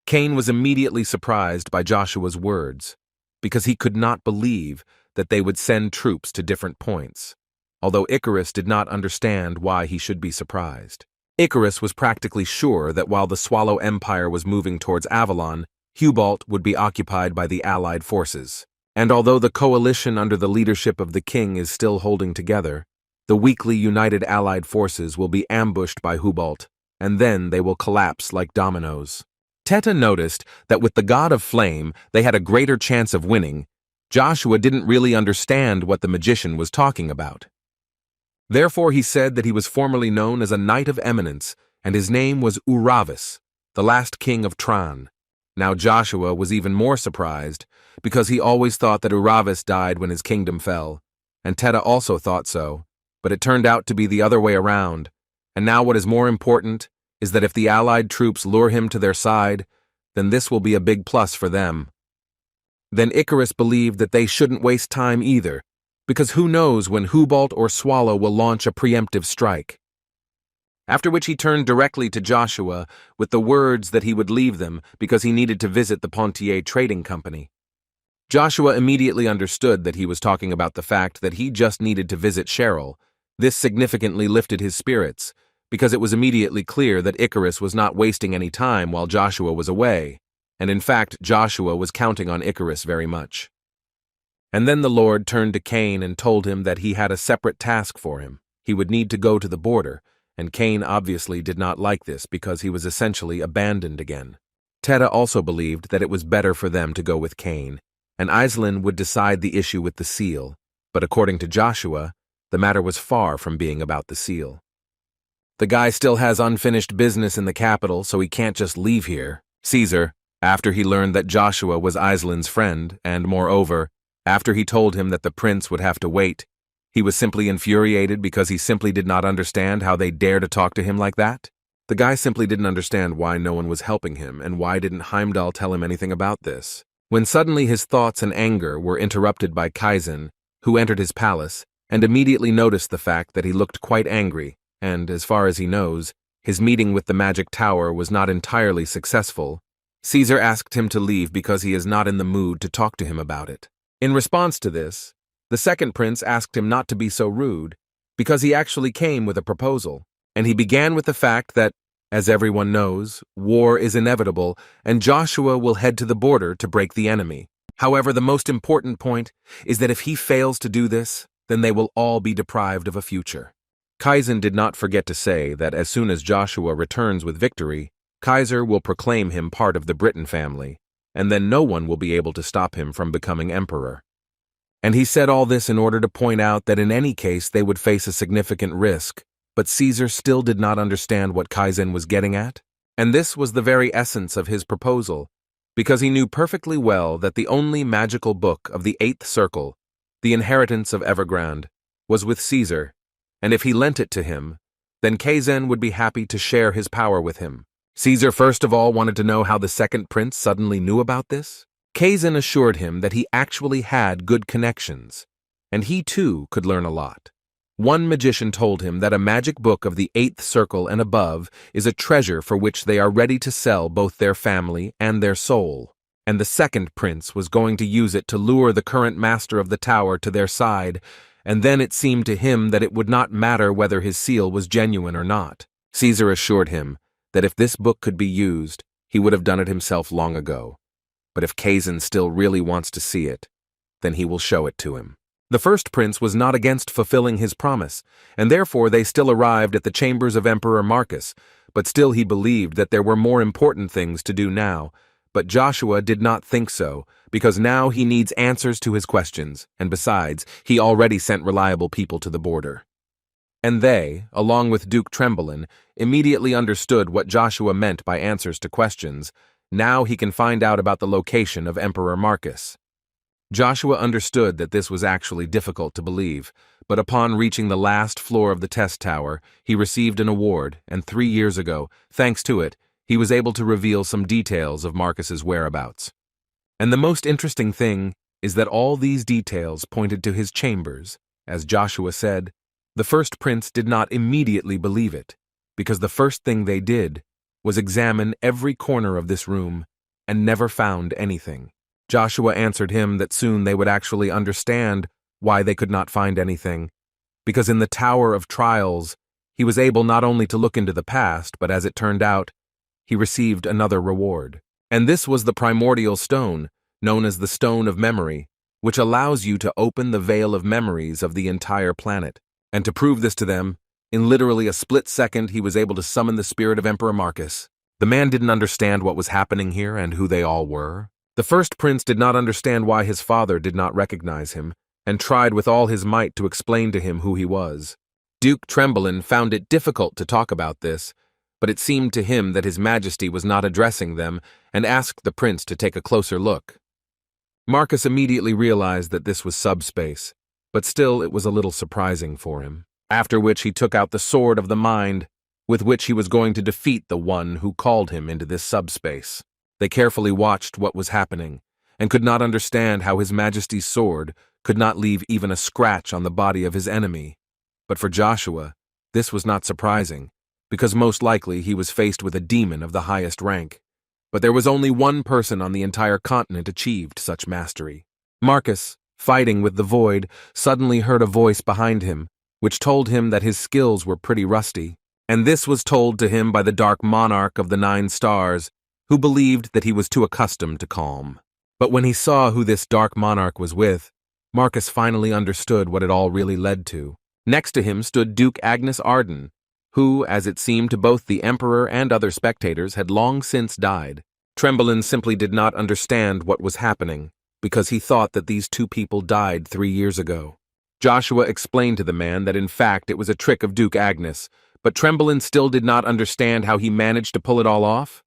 Cain was immediately surprised by Joshua's words, because he could not believe that they would send troops to different points, although Icarus did not understand why he should be surprised. Icarus was practically sure that while the Swallow Empire was moving towards Avalon, Hubalt would be occupied by the Allied forces. And although the coalition under the leadership of the king is still holding together, the weakly united Allied forces will be ambushed by Hubalt, and then they will collapse like dominoes. Teta noticed that with the god of flame they had a greater chance of winning. Joshua didn't really understand what the magician was talking about. Therefore he said that he was formerly known as a knight of eminence, and his name was Uravis, the last king of Tran. Now Joshua was even more surprised, because he always thought that Uravis died when his kingdom fell, and Teta also thought so, but it turned out to be the other way around, and now what is more important is that if the Allied troops lure him to their side, then this will be a big plus for them. Then Icarus believed that they shouldn't waste time either, because who knows when Hubalt or Swallow will launch a preemptive strike. After which he turned directly to Joshua with the words that he would leave them because he needed to visit the Pontier Trading Company. Joshua immediately understood that he was talking about the fact that he just needed to visit Cheryl. This significantly lifted his spirits, because it was immediately clear that Icarus was not wasting any time while Joshua was away, and in fact Joshua was counting on Icarus very much. And then the Lord turned to Cain and told him that he had a separate task for him. He would need to go to the border, and Cain obviously did not like this because he was essentially abandoned again. Teta also believed that it was better for them to go with Cain, and Iselin would decide the issue with the seal, but according to Joshua, the matter was far from being about the seal. The guy still has unfinished business in the capital, so he can't just leave here. Caesar, after he learned that Joshua was Iselin's friend, and moreover, after he told him that the prince would have to wait, he was simply infuriated because he simply did not understand how they dare to talk to him like that. The guy simply didn't understand why no one was helping him, and why didn't Heimdall tell him anything about this. When suddenly his thoughts and anger were interrupted by Kaizen, who entered his palace, and immediately noticed the fact that he looked quite angry, and, as far as he knows, his meeting with the magic tower was not entirely successful. Caesar asked him to leave because he is not in the mood to talk to him about it. In response to this, the second prince asked him not to be so rude, because he actually came with a proposal, and he began with the fact that, as everyone knows, war is inevitable, and Joshua will head to the border to break the enemy. However, the most important point is that if he fails to do this, then they will all be deprived of a future. Kaizen did not forget to say that as soon as Joshua returns with victory, Kaiser will proclaim him part of the Britain family, and then no one will be able to stop him from becoming emperor. And he said all this in order to point out that in any case they would face a significant risk, but Caesar still did not understand what Kaizen was getting at. And this was the very essence of his proposal, because he knew perfectly well that the only magical book of the Eighth Circle, the inheritance of Evergrande, was with Caesar, and if he lent it to him, then Kaizen would be happy to share his power with him. Caesar first of all wanted to know how the second prince suddenly knew about this. Kaizen assured him that he actually had good connections, and he too could learn a lot. One magician told him that a magic book of the Eighth Circle and above is a treasure for which they are ready to sell both their family and their soul, and the second prince was going to use it to lure the current master of the tower to their side, and then it seemed to him that it would not matter whether his seal was genuine or not. Caesar assured him that if this book could be used, he would have done it himself long ago. But if Kaizen still really wants to see it, then he will show it to him. The first prince was not against fulfilling his promise, and therefore they still arrived at the chambers of Emperor Marcus, but still he believed that there were more important things to do now. But Joshua did not think so, because now he needs answers to his questions, and besides, he already sent reliable people to the border. And they, along with Duke Trembling, immediately understood what Joshua meant by answers to questions. Now he can find out about the location of Emperor Marcus. Joshua understood that this was actually difficult to believe, but upon reaching the last floor of the test tower, he received an award, and 3 years ago, thanks to it, he was able to reveal some details of Marcus's whereabouts. And the most interesting thing is that all these details pointed to his chambers. As Joshua said, the first prince did not immediately believe it, because the first thing they did was examine every corner of this room and never found anything. Joshua answered him that soon they would actually understand why they could not find anything, because in the Tower of Trials, he was able not only to look into the past, but as it turned out, he received another reward. And this was the primordial stone, known as the Stone of Memory, which allows you to open the veil of memories of the entire planet. And to prove this to them, in literally a split second, he was able to summon the spirit of Emperor Marcus. The man didn't understand what was happening here and who they all were. The first prince did not understand why his father did not recognize him, and tried with all his might to explain to him who he was. Duke Trembling found it difficult to talk about this, but it seemed to him that his majesty was not addressing them, and asked the prince to take a closer look. Marcus immediately realized that this was subspace, but still it was a little surprising for him. After which he took out the sword of the mind, with which he was going to defeat the one who called him into this subspace. They carefully watched what was happening, and could not understand how His Majesty's sword could not leave even a scratch on the body of his enemy. But for Joshua, this was not surprising, because most likely he was faced with a demon of the highest rank. But there was only one person on the entire continent achieved such mastery. Marcus, fighting with the void, suddenly heard a voice behind him, which told him that his skills were pretty rusty, and this was told to him by the Dark Monarch of the 9 Stars, who believed that he was too accustomed to calm. But when he saw who this Dark Monarch was with, Marcus finally understood what it all really led to. Next to him stood Duke Agnes Arden, who, as it seemed to both the Emperor and other spectators, had long since died. Trembling simply did not understand what was happening, because he thought that these 2 people died 3 years ago. Joshua explained to the man that in fact it was a trick of Duke Agnes, but Trembling still did not understand how he managed to pull it all off.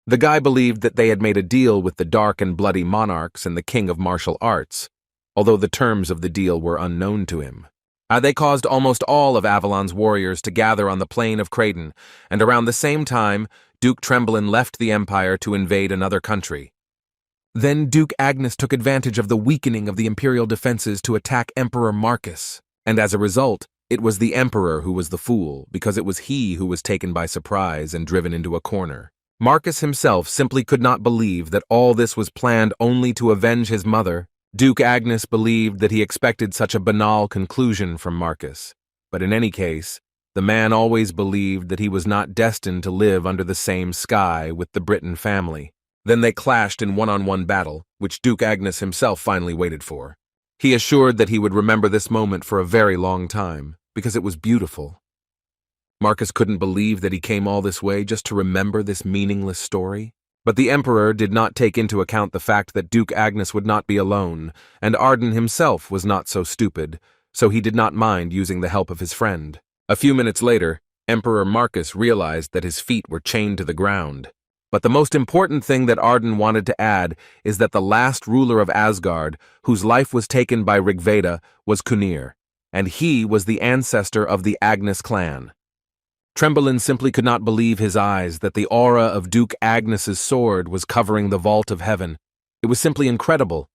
The guy believed that they had made a deal with the dark and bloody monarchs and the king of martial arts, although the terms of the deal were unknown to him. They caused almost all of Avalon's warriors to gather on the plain of Creighton, and around the same time, Duke Trembling left the empire to invade another country. Then Duke Agnes took advantage of the weakening of the imperial defenses to attack Emperor Marcus, and as a result, it was the emperor who was the fool, because it was he who was taken by surprise and driven into a corner. Marcus himself simply could not believe that all this was planned only to avenge his mother. Duke Agnes believed that he expected such a banal conclusion from Marcus, but in any case, the man always believed that he was not destined to live under the same sky with the Britain family. Then they clashed in one-on-one battle, which Duke Agnes himself finally waited for. He assured that he would remember this moment for a very long time, because it was beautiful. Marcus couldn't believe that he came all this way just to remember this meaningless story. But the Emperor did not take into account the fact that Duke Agnes would not be alone, and Arden himself was not so stupid, so he did not mind using the help of his friend. A few minutes later, Emperor Marcus realized that his feet were chained to the ground. But the most important thing that Arden wanted to add is that the last ruler of Asgard, whose life was taken by Rigveda, was Kunir, and he was the ancestor of the Agnes clan. Trembelin simply could not believe his eyes that the aura of Duke Agnes's sword was covering the vault of heaven. It was simply incredible.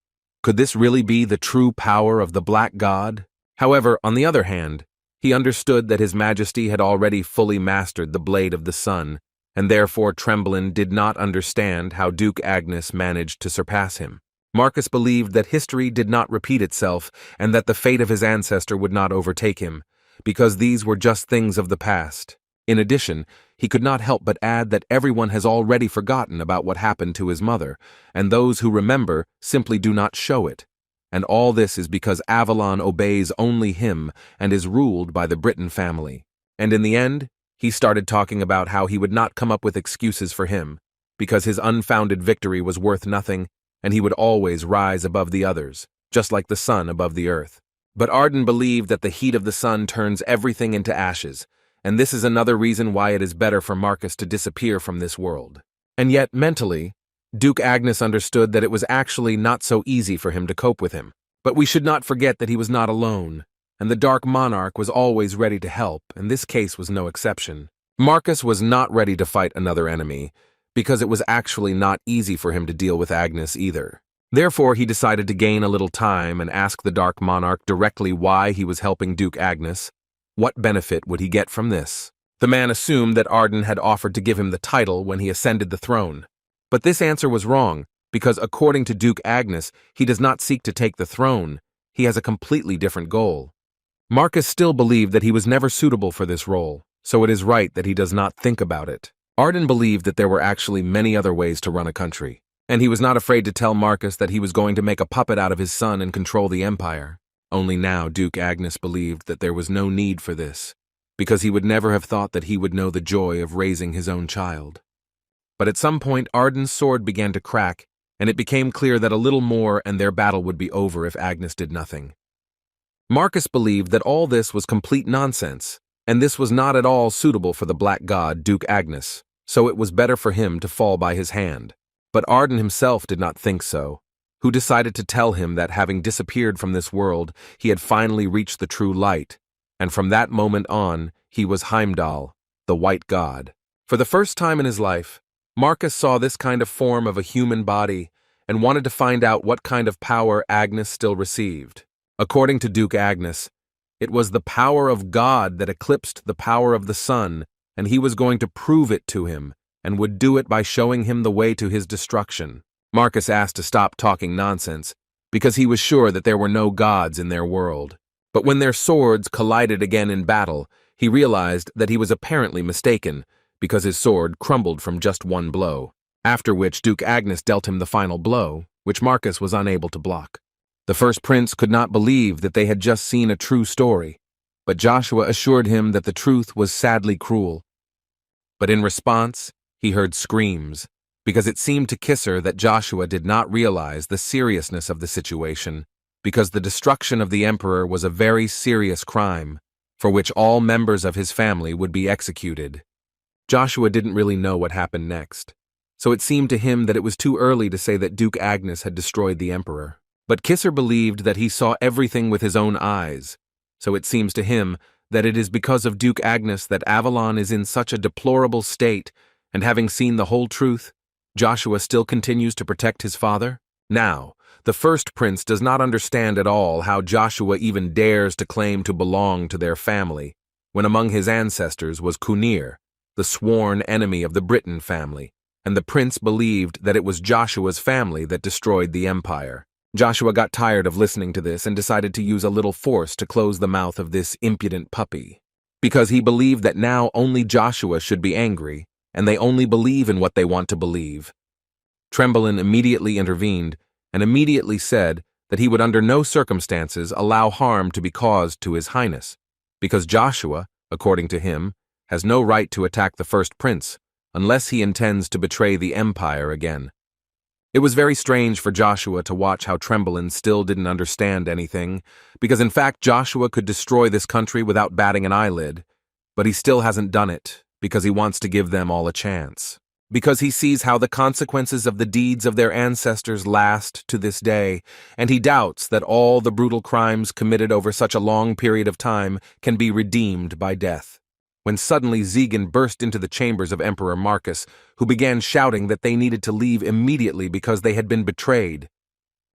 Could this really be the true power of the Black God? However, on the other hand, he understood that His Majesty had already fully mastered the Blade of the Sun, and therefore Trembelin did not understand how Duke Agnes managed to surpass him. Marcus believed that history did not repeat itself and that the fate of his ancestor would not overtake him, because these were just things of the past. In addition, he could not help but add that everyone has already forgotten about what happened to his mother, and those who remember simply do not show it. And all this is because Avalon obeys only him and is ruled by the Britain family. And in the end, he started talking about how he would not come up with excuses for him, because his unfounded victory was worth nothing, and he would always rise above the others, just like the sun above the earth. But Arden believed that the heat of the sun turns everything into ashes, and this is another reason why it is better for Marcus to disappear from this world. And yet, mentally, Duke Agnes understood that it was actually not so easy for him to cope with him. But we should not forget that he was not alone, and the Dark Monarch was always ready to help, and this case was no exception. Marcus was not ready to fight another enemy, because it was actually not easy for him to deal with Agnes either. Therefore, he decided to gain a little time and ask the Dark Monarch directly why he was helping Duke Agnes. What benefit would he get from this? The man assumed that Arden had offered to give him the title when he ascended the throne. But this answer was wrong, because according to Duke Agnes, he does not seek to take the throne. He has a completely different goal. Marcus still believed that he was never suitable for this role, so it is right that he does not think about it. Arden believed that there were actually many other ways to run a country, and he was not afraid to tell Marcus that he was going to make a puppet out of his son and control the empire. Only now Duke Agnes believed that there was no need for this, because he would never have thought that he would know the joy of raising his own child. But at some point Arden's sword began to crack, and it became clear that a little more and their battle would be over if Agnes did nothing. Marcus believed that all this was complete nonsense, and this was not at all suitable for the Black God, Duke Agnes, so it was better for him to fall by his hand. But Arden himself did not think so, who decided to tell him that having disappeared from this world, he had finally reached the true light, and from that moment on, he was Heimdall, the White God. For the first time in his life, Marcus saw this kind of form of a human body and wanted to find out what kind of power Agnes still received. According to Duke Agnes, it was the power of God that eclipsed the power of the sun, and he was going to prove it to him, and would do it by showing him the way to his destruction. Marcus asked to stop talking nonsense, because he was sure that there were no gods in their world. But when their swords collided again in battle, he realized that he was apparently mistaken, because his sword crumbled from just one blow, after which Duke Agnes dealt him the final blow, which Marcus was unable to block. The first prince could not believe that they had just seen a true story, but Joshua assured him that the truth was sadly cruel. But in response, he heard screams, because it seemed to Kisser that Joshua did not realize the seriousness of the situation, because the destruction of the emperor was a very serious crime, for which all members of his family would be executed. Joshua didn't really know what happened next, so it seemed to him that it was too early to say that Duke Agnes had destroyed the emperor. But Kisser believed that he saw everything with his own eyes, so it seems to him that it is because of Duke Agnes that Avalon is in such a deplorable state, and having seen the whole truth, Joshua still continues to protect his father? Now, the first prince does not understand at all how Joshua even dares to claim to belong to their family, when among his ancestors was Kunir, the sworn enemy of the Britain family, and the prince believed that it was Joshua's family that destroyed the empire. Joshua got tired of listening to this and decided to use a little force to close the mouth of this impudent puppy, because he believed that now only Joshua should be angry, and they only believe in what they want to believe. Trembelin immediately intervened and immediately said that he would under no circumstances allow harm to be caused to His Highness, because Joshua, according to him, has no right to attack the first prince unless he intends to betray the empire again. It was very strange for Joshua to watch how Trembling still didn't understand anything, because in fact Joshua could destroy this country without batting an eyelid, but he still hasn't done it because he wants to give them all a chance. Because he sees how the consequences of the deeds of their ancestors last to this day, and he doubts that all the brutal crimes committed over such a long period of time can be redeemed by death. When suddenly Zegan burst into the chambers of Emperor Marcus, who began shouting that they needed to leave immediately because they had been betrayed.